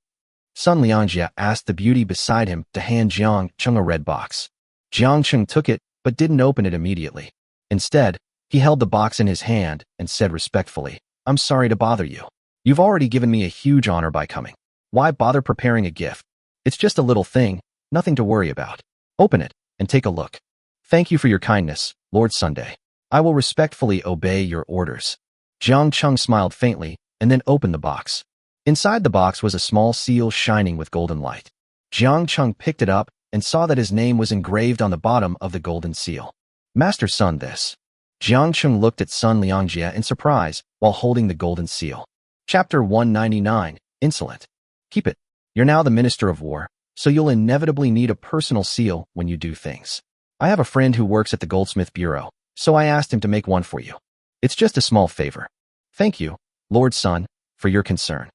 Sun Liangjie asked the beauty beside him to hand Jiang Cheng a red box. Jiang Cheng took it, but didn't open it immediately. Instead, he held the box in his hand and said respectfully, I'm sorry to bother you. You've already given me a huge honor by coming. Why bother preparing a gift? It's just a little thing, nothing to worry about. Open it and take a look. Thank you for your kindness, Lord Sunday. I will respectfully obey your orders. Jiang Cheng smiled faintly and then opened the box. Inside the box was a small seal shining with golden light. Jiang Cheng picked it up and saw that his name was engraved on the bottom of the golden seal. Master Sun this. Jiang Cheng looked at Sun Liangjie in surprise while holding the golden seal. Chapter 199, Insolent. Keep it. You're now the Minister of War, so you'll inevitably need a personal seal when you do things. I have a friend who works at the Goldsmith Bureau, so I asked him to make one for you. It's just a small favor. Thank you, Lord Sun, for your concern.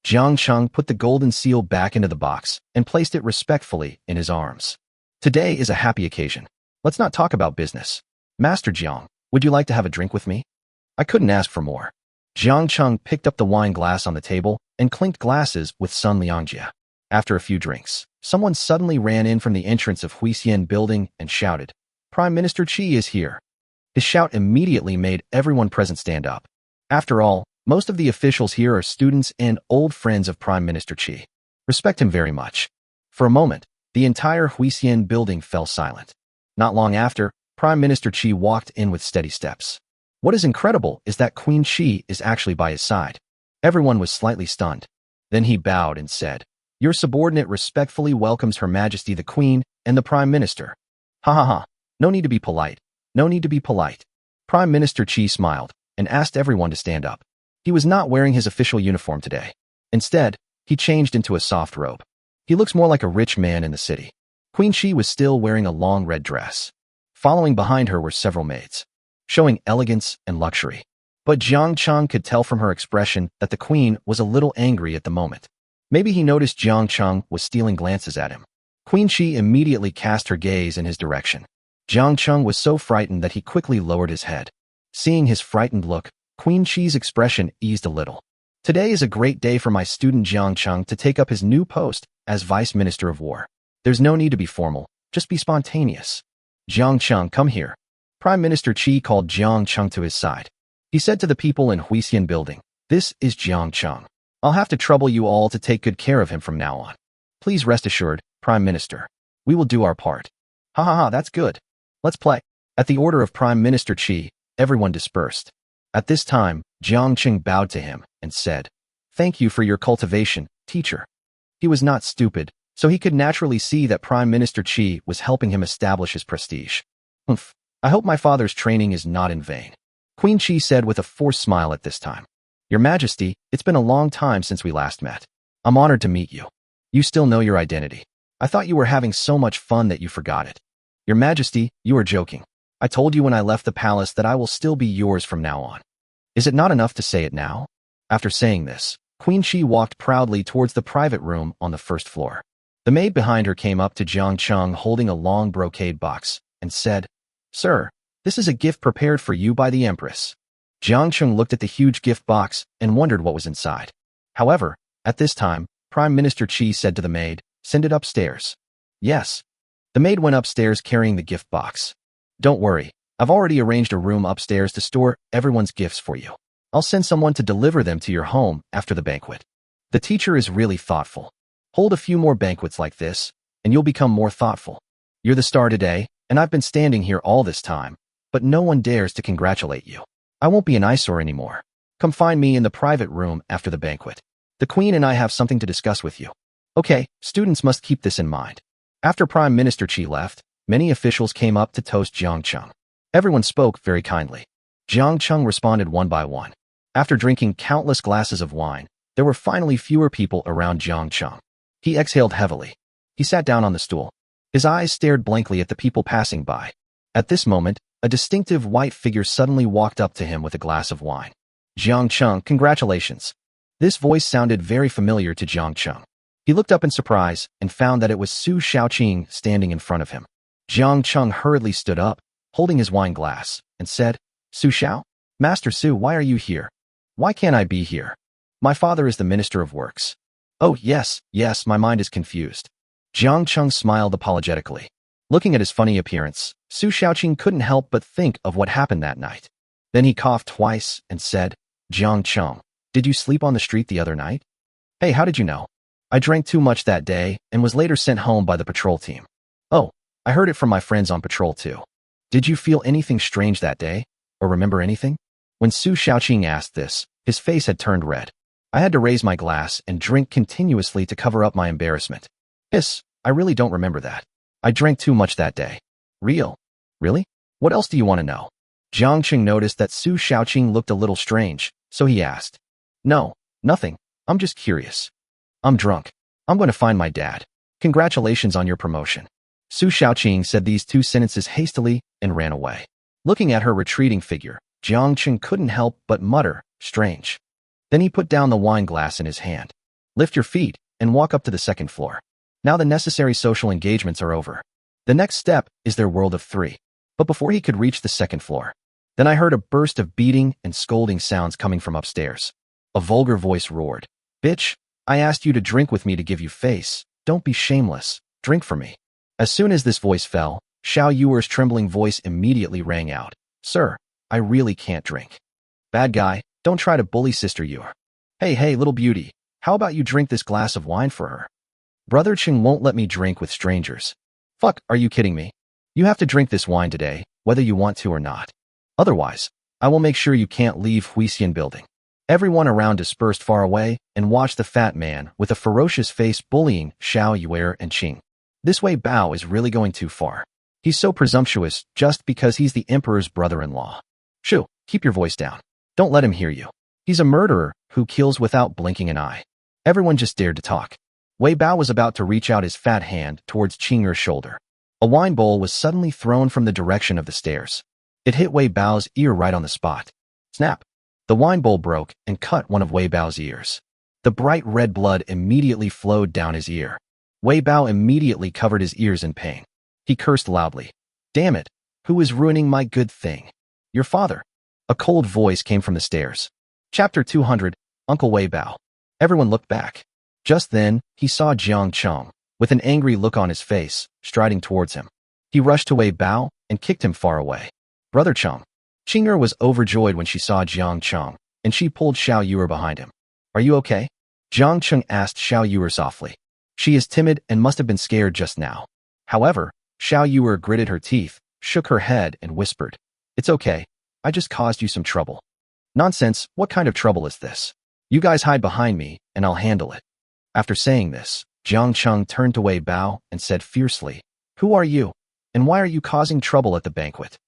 Jiang Cheng put the golden seal back into the box and placed it respectfully in his arms. Today is a happy occasion. Let's not talk about business. Master Jiang, would you like to have a drink with me? I couldn't ask for more. Jiang Cheng picked up the wine glass on the table and clinked glasses with Sun Liangjia. After a few drinks, someone suddenly ran in from the entrance of Huixian building and shouted, "Prime Minister Qi is here." His shout immediately made everyone present stand up. After all, most of the officials here are students and old friends of Prime Minister Qi. Respect him very much. For a moment, the entire Huixian building fell silent. Not long after, Prime Minister Qi walked in with steady steps. What is incredible is that Queen Qi is actually by his side. Everyone was slightly stunned. Then he bowed and said, "Your subordinate respectfully welcomes Her Majesty the Queen and the Prime Minister." Ha ha ha. No need to be polite. No need to be polite. Prime Minister Qi smiled and asked everyone to stand up. He was not wearing his official uniform today. Instead, he changed into a soft robe. He looks more like a rich man in the city. Queen Qi was still wearing a long red dress. Following behind her were several maids, showing elegance and luxury. But Jiang Cheng could tell from her expression that the queen was a little angry at the moment. Maybe he noticed Jiang Cheng was stealing glances at him. Queen Qi immediately cast her gaze in his direction. Jiang Cheng was so frightened that he quickly lowered his head. Seeing his frightened look, Queen Qi's expression eased a little. Today is a great day for my student Jiang Cheng to take up his new post as Vice Minister of War. There's no need to be formal, just be spontaneous. Jiang Cheng, come here. Prime Minister Qi called Jiang Cheng to his side. He said to the people in Huixian building, "This is Jiang Cheng. I'll have to trouble you all to take good care of him from now on. Please rest assured, Prime Minister. We will do our part." Ha ha ha, that's good. Let's play. At the order of Prime Minister Qi, everyone dispersed. At this time, Jiang Cheng bowed to him and said, "Thank you for your cultivation, teacher." He was not stupid, so he could naturally see that Prime Minister Qi was helping him establish his prestige. "Humph, I hope my father's training is not in vain," Queen Qi said with a forced smile at this time. "Your Majesty, it's been a long time since we last met. I'm honored to meet you. You still know your identity. I thought you were having so much fun that you forgot it. Your Majesty, you are joking. I told you when I left the palace that I will still be yours from now on. Is it not enough to say it now?" After saying this, Queen Qi walked proudly towards the private room on the first floor. The maid behind her came up to Jiang Cheng holding a long brocade box and said, "Sir, this is a gift prepared for you by the Empress." Jiang Cheng looked at the huge gift box and wondered what was inside. However, at this time, Prime Minister Qi said to the maid, "Send it upstairs." Yes. The maid went upstairs carrying the gift box. "Don't worry, I've already arranged a room upstairs to store everyone's gifts for you. I'll send someone to deliver them to your home after the banquet." The teacher is really thoughtful. Hold a few more banquets like this, and you'll become more thoughtful. You're the star today, and I've been standing here all this time, but no one dares to congratulate you. I won't be an eyesore anymore. Come find me in the private room after the banquet. The Queen and I have something to discuss with you. Okay, students must keep this in mind. After Prime Minister Qi left, many officials came up to toast Jiang Cheng. Everyone spoke very kindly. Jiang Cheng responded one by one. After drinking countless glasses of wine, there were finally fewer people around Jiang Cheng. He exhaled heavily. He sat down on the stool. His eyes stared blankly at the people passing by. At this moment, a distinctive white figure suddenly walked up to him with a glass of wine. "Jiang Cheng, congratulations." This voice sounded very familiar to Jiang Cheng. He looked up in surprise and found that it was Su Shaoqing standing in front of him. Jiang Cheng hurriedly stood up, holding his wine glass, and said, "Su Shao? Master Su, why are you here? Why can't I be here? My father is the Minister of Works." "Oh, yes, my mind is confused." Jiang Cheng smiled apologetically. Looking at his funny appearance, Su Shaoqing couldn't help but think of what happened that night. Then he coughed twice and said, "Jiang Cheng, did you sleep on the street the other night?" "Hey, how did you know?" "I drank too much that day and was later sent home by the patrol team." "Oh, I heard it from my friends on patrol too." "Did you feel anything strange that day? Or remember anything?" When Su Shaoqing asked this, his face had turned red. "I had to raise my glass and drink continuously to cover up my embarrassment." "Yes, I really don't remember that. I drank too much that day." Really? What else do you want to know?" Jiang Cheng noticed that Su Shaoqing looked a little strange, so he asked. "No, nothing. I'm just curious." "I'm drunk. I'm going to find my dad. Congratulations on your promotion." Su Shaoqing said these two sentences hastily and ran away. Looking at her retreating figure, Jiang Cheng couldn't help but mutter, "Strange." Then he put down the wine glass in his hand. "Lift your feet and walk up to the second floor. Now the necessary social engagements are over. The next step is their world of 3. But before he could reach the second floor, Then I heard a burst of beating and scolding sounds coming from upstairs. A vulgar voice roared, "Bitch, I asked you to drink with me to give you face. Don't be shameless. Drink for me." As soon as this voice fell, Xiao Yuer's trembling voice immediately rang out, "Sir, I really can't drink." "Bad guy, don't try to bully Sister Yuer. Hey, little beauty, how about you drink this glass of wine for her?" "Brother Cheng won't let me drink with strangers." "Fuck, are you kidding me? You have to drink this wine today, whether you want to or not. Otherwise, I will make sure you can't leave Huixian building." Everyone around dispersed far away and watched the fat man with a ferocious face bullying Xiao Yuer and Qing. This Wei Bao is really going too far. He's so presumptuous just because he's the emperor's brother-in-law. Shoo, keep your voice down. Don't let him hear you. He's a murderer who kills without blinking an eye. Everyone just dared to talk. Wei Bao was about to reach out his fat hand towards Qing'er's shoulder. A wine bowl was suddenly thrown from the direction of the stairs. It hit Wei Bao's ear right on the spot. Snap! The wine bowl broke and cut one of Wei Bao's ears. The bright red blood immediately flowed down his ear. Wei Bao immediately covered his ears in pain. He cursed loudly. "Damn it! Who is ruining my good thing?" "Your father." A cold voice came from the stairs. Chapter 200, Uncle Wei Bao. Everyone looked back. Just then, he saw Jiang Cheng, with an angry look on his face, striding towards him. He rushed to Wei Bao and kicked him far away. "Brother Cheng." Qing'er was overjoyed when she saw Jiang Cheng, and she pulled Xiao Yuer behind him. "Are you okay?" Jiang Cheng asked Xiao Yuer softly. She is timid and must have been scared just now. However, Xiao Yuer gritted her teeth, shook her head, and whispered, "It's okay. I just caused you some trouble." "Nonsense, what kind of trouble is this? You guys hide behind me, and I'll handle it." After saying this, Jiang Cheng turned to Wei Bao and said fiercely, "Who are you? And why are you causing trouble at the banquet?"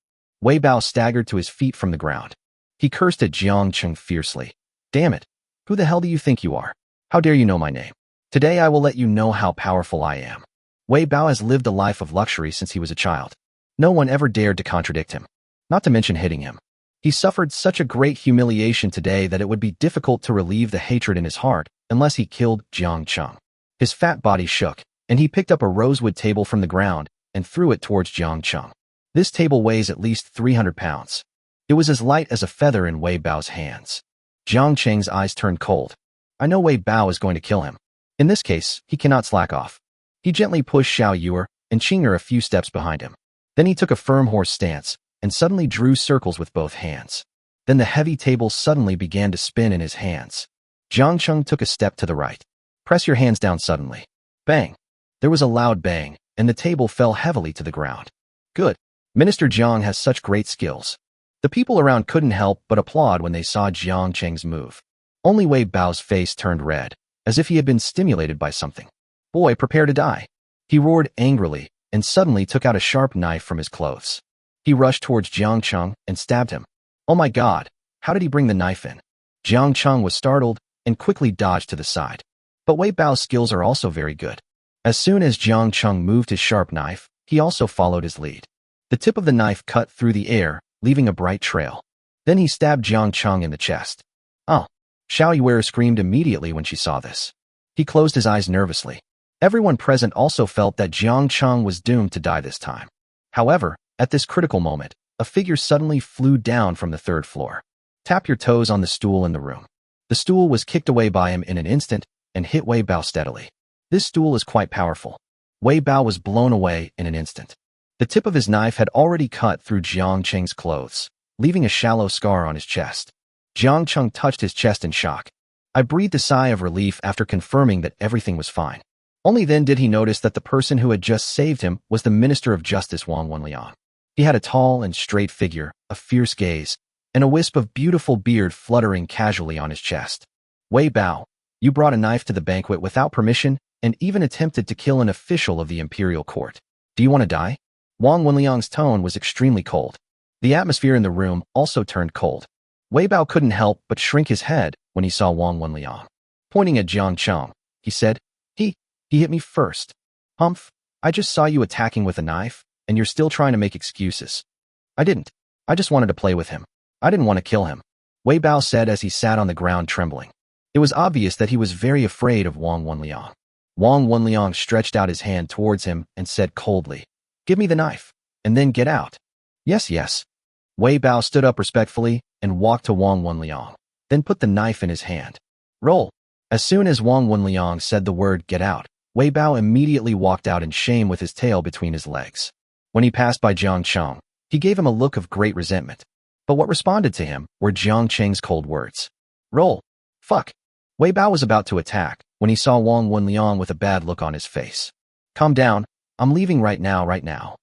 Wei Bao staggered to his feet from the ground. He cursed at Jiang Cheng fiercely. "Damn it! Who the hell do you think you are? How dare you know my name? Today I will let you know how powerful I am." Wei Bao has lived a life of luxury since he was a child. No one ever dared to contradict him, not to mention hitting him. He suffered such a great humiliation today that it would be difficult to relieve the hatred in his heart unless he killed Jiang Cheng. His fat body shook, and he picked up a rosewood table from the ground and threw it towards Jiang Cheng. This table weighs at least 300 pounds. It was as light as a feather in Wei Bao's hands. Jiang Cheng's eyes turned cold. I know Wei Bao is going to kill him. In this case, he cannot slack off. He gently pushed Xiao Yuer and Qing'er a few steps behind him. Then he took a firm horse stance and suddenly drew circles with both hands. Then the heavy table suddenly began to spin in his hands. Jiang Cheng took a step to the right. "Press your hands down suddenly." Bang! There was a loud bang, and the table fell heavily to the ground. "Good. Minister Jiang has such great skills." The people around couldn't help but applaud when they saw Jiang Cheng's move. Only Wei Bao's face turned red, as if he had been stimulated by something. "Boy, prepare to die." He roared angrily and suddenly took out a sharp knife from his clothes. He rushed towards Jiang Cheng and stabbed him. Oh my God, how did he bring the knife in? Jiang Cheng was startled and quickly dodged to the side. But Wei Bao's skills are also very good. As soon as Jiang Cheng moved his sharp knife, he also followed his lead. The tip of the knife cut through the air, leaving a bright trail. Then he stabbed Jiang Cheng in the chest. Oh! Xiao Yuer screamed immediately when she saw this. He closed his eyes nervously. Everyone present also felt that Jiang Cheng was doomed to die this time. However, at this critical moment, a figure suddenly flew down from the third floor. Tap your toes on the stool in the room. The stool was kicked away by him in an instant and hit Wei Bao steadily. This stool is quite powerful. Wei Bao was blown away in an instant. The tip of his knife had already cut through Jiang Cheng's clothes, leaving a shallow scar on his chest. Jiang Cheng touched his chest in shock. I breathed a sigh of relief after confirming that everything was fine. Only then did he notice that the person who had just saved him was the Minister of Justice Wang Wenliang. He had a tall and straight figure, a fierce gaze, and a wisp of beautiful beard fluttering casually on his chest. Wei Bao, you brought a knife to the banquet without permission and even attempted to kill an official of the imperial court. Do you want to die? Wang Wenliang's tone was extremely cold. The atmosphere in the room also turned cold. Wei Bao couldn't help but shrink his head when he saw Wang Wenliang. Pointing at Jiang Cheng, he said, He hit me first. Humph, I just saw you attacking with a knife, and you're still trying to make excuses. I didn't. I just wanted to play with him. I didn't want to kill him. Wei Bao said as he sat on the ground trembling. It was obvious that he was very afraid of Wang Wenliang. Wang Wenliang stretched out his hand towards him and said coldly, Give me the knife, and then get out. Yes. Wei Bao stood up respectfully and walked to Wang Wenliang, then put the knife in his hand. Roll. As soon as Wang Wenliang said the word get out, Wei Bao immediately walked out in shame with his tail between his legs. When he passed by Jiang Cheng, he gave him a look of great resentment. But what responded to him were Jiang Cheng's cold words. Roll. Fuck. Wei Bao was about to attack when he saw Wang Wenliang with a bad look on his face. Calm down. I'm leaving right now.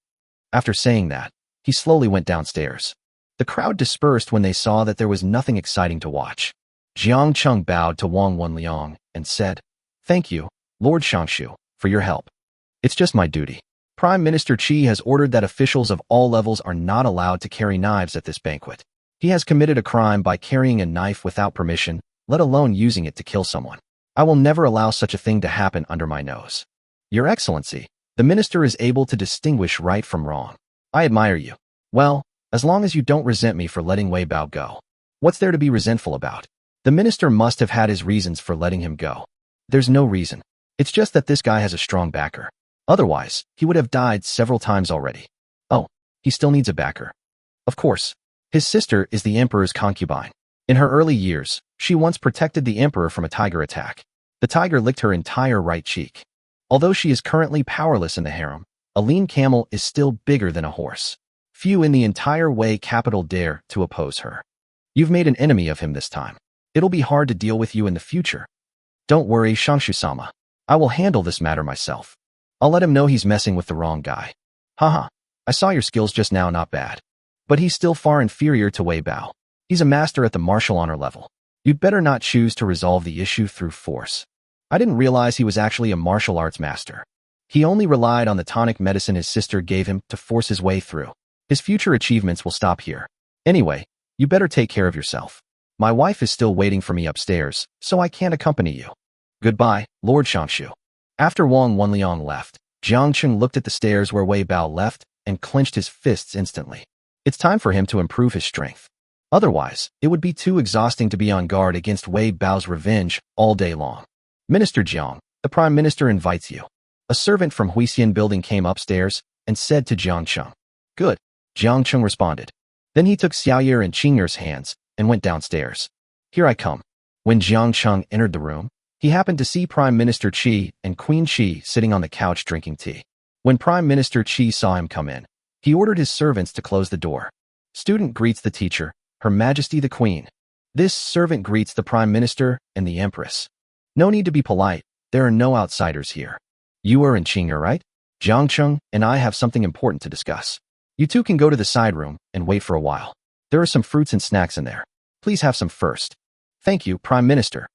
After saying that, he slowly went downstairs. The crowd dispersed when they saw that there was nothing exciting to watch. Jiang Cheng bowed to Wang Wenliang and said, Thank you, Lord Shangshu, for your help. It's just my duty. Prime Minister Qi has ordered that officials of all levels are not allowed to carry knives at this banquet. He has committed a crime by carrying a knife without permission, let alone using it to kill someone. I will never allow such a thing to happen under my nose. Your Excellency, the minister is able to distinguish right from wrong. I admire you. Well, as long as you don't resent me for letting Wei Bao go. What's there to be resentful about? The minister must have had his reasons for letting him go. There's no reason. It's just that this guy has a strong backer. Otherwise, he would have died several times already. Oh, he still needs a backer. Of course. His sister is the emperor's concubine. In her early years, she once protected the emperor from a tiger attack. The tiger licked her entire right cheek. Although she is currently powerless in the harem, a lean camel is still bigger than a horse. Few in the entire Wei capital dare to oppose her. You've made an enemy of him this time. It'll be hard to deal with you in the future. Don't worry, Shangshu-sama. I will handle this matter myself. I'll let him know he's messing with the wrong guy. Haha, I saw your skills just now, not bad. But he's still far inferior to Wei Bao. He's a master at the martial honor level. You'd better not choose to resolve the issue through force. I didn't realize he was actually a martial arts master. He only relied on the tonic medicine his sister gave him to force his way through. His future achievements will stop here. Anyway, you better take care of yourself. My wife is still waiting for me upstairs, so I can't accompany you. Goodbye, Lord Shangshu. After Wang Wenliang left, Jiang Cheng looked at the stairs where Wei Bao left and clenched his fists instantly. It's time for him to improve his strength. Otherwise, it would be too exhausting to be on guard against Wei Bao's revenge all day long. Minister Jiang, the Prime Minister invites you. A servant from Huixian building came upstairs and said to Jiang Cheng. Good. Jiang Cheng responded. Then he took Xiaoyer and Qingyer's hands and went downstairs. Here I come. When Jiang Cheng entered the room, he happened to see Prime Minister Qi and Queen Qi sitting on the couch drinking tea. When Prime Minister Qi saw him come in, he ordered his servants to close the door. Student greets the teacher, Her Majesty the Queen. This servant greets the Prime Minister and the Empress. No need to be polite, there are no outsiders here. You are in Qing'er, right? Jiang Cheng and I have something important to discuss. You two can go to the side room and wait for a while. There are some fruits and snacks in there. Please have some first. Thank you, Prime Minister.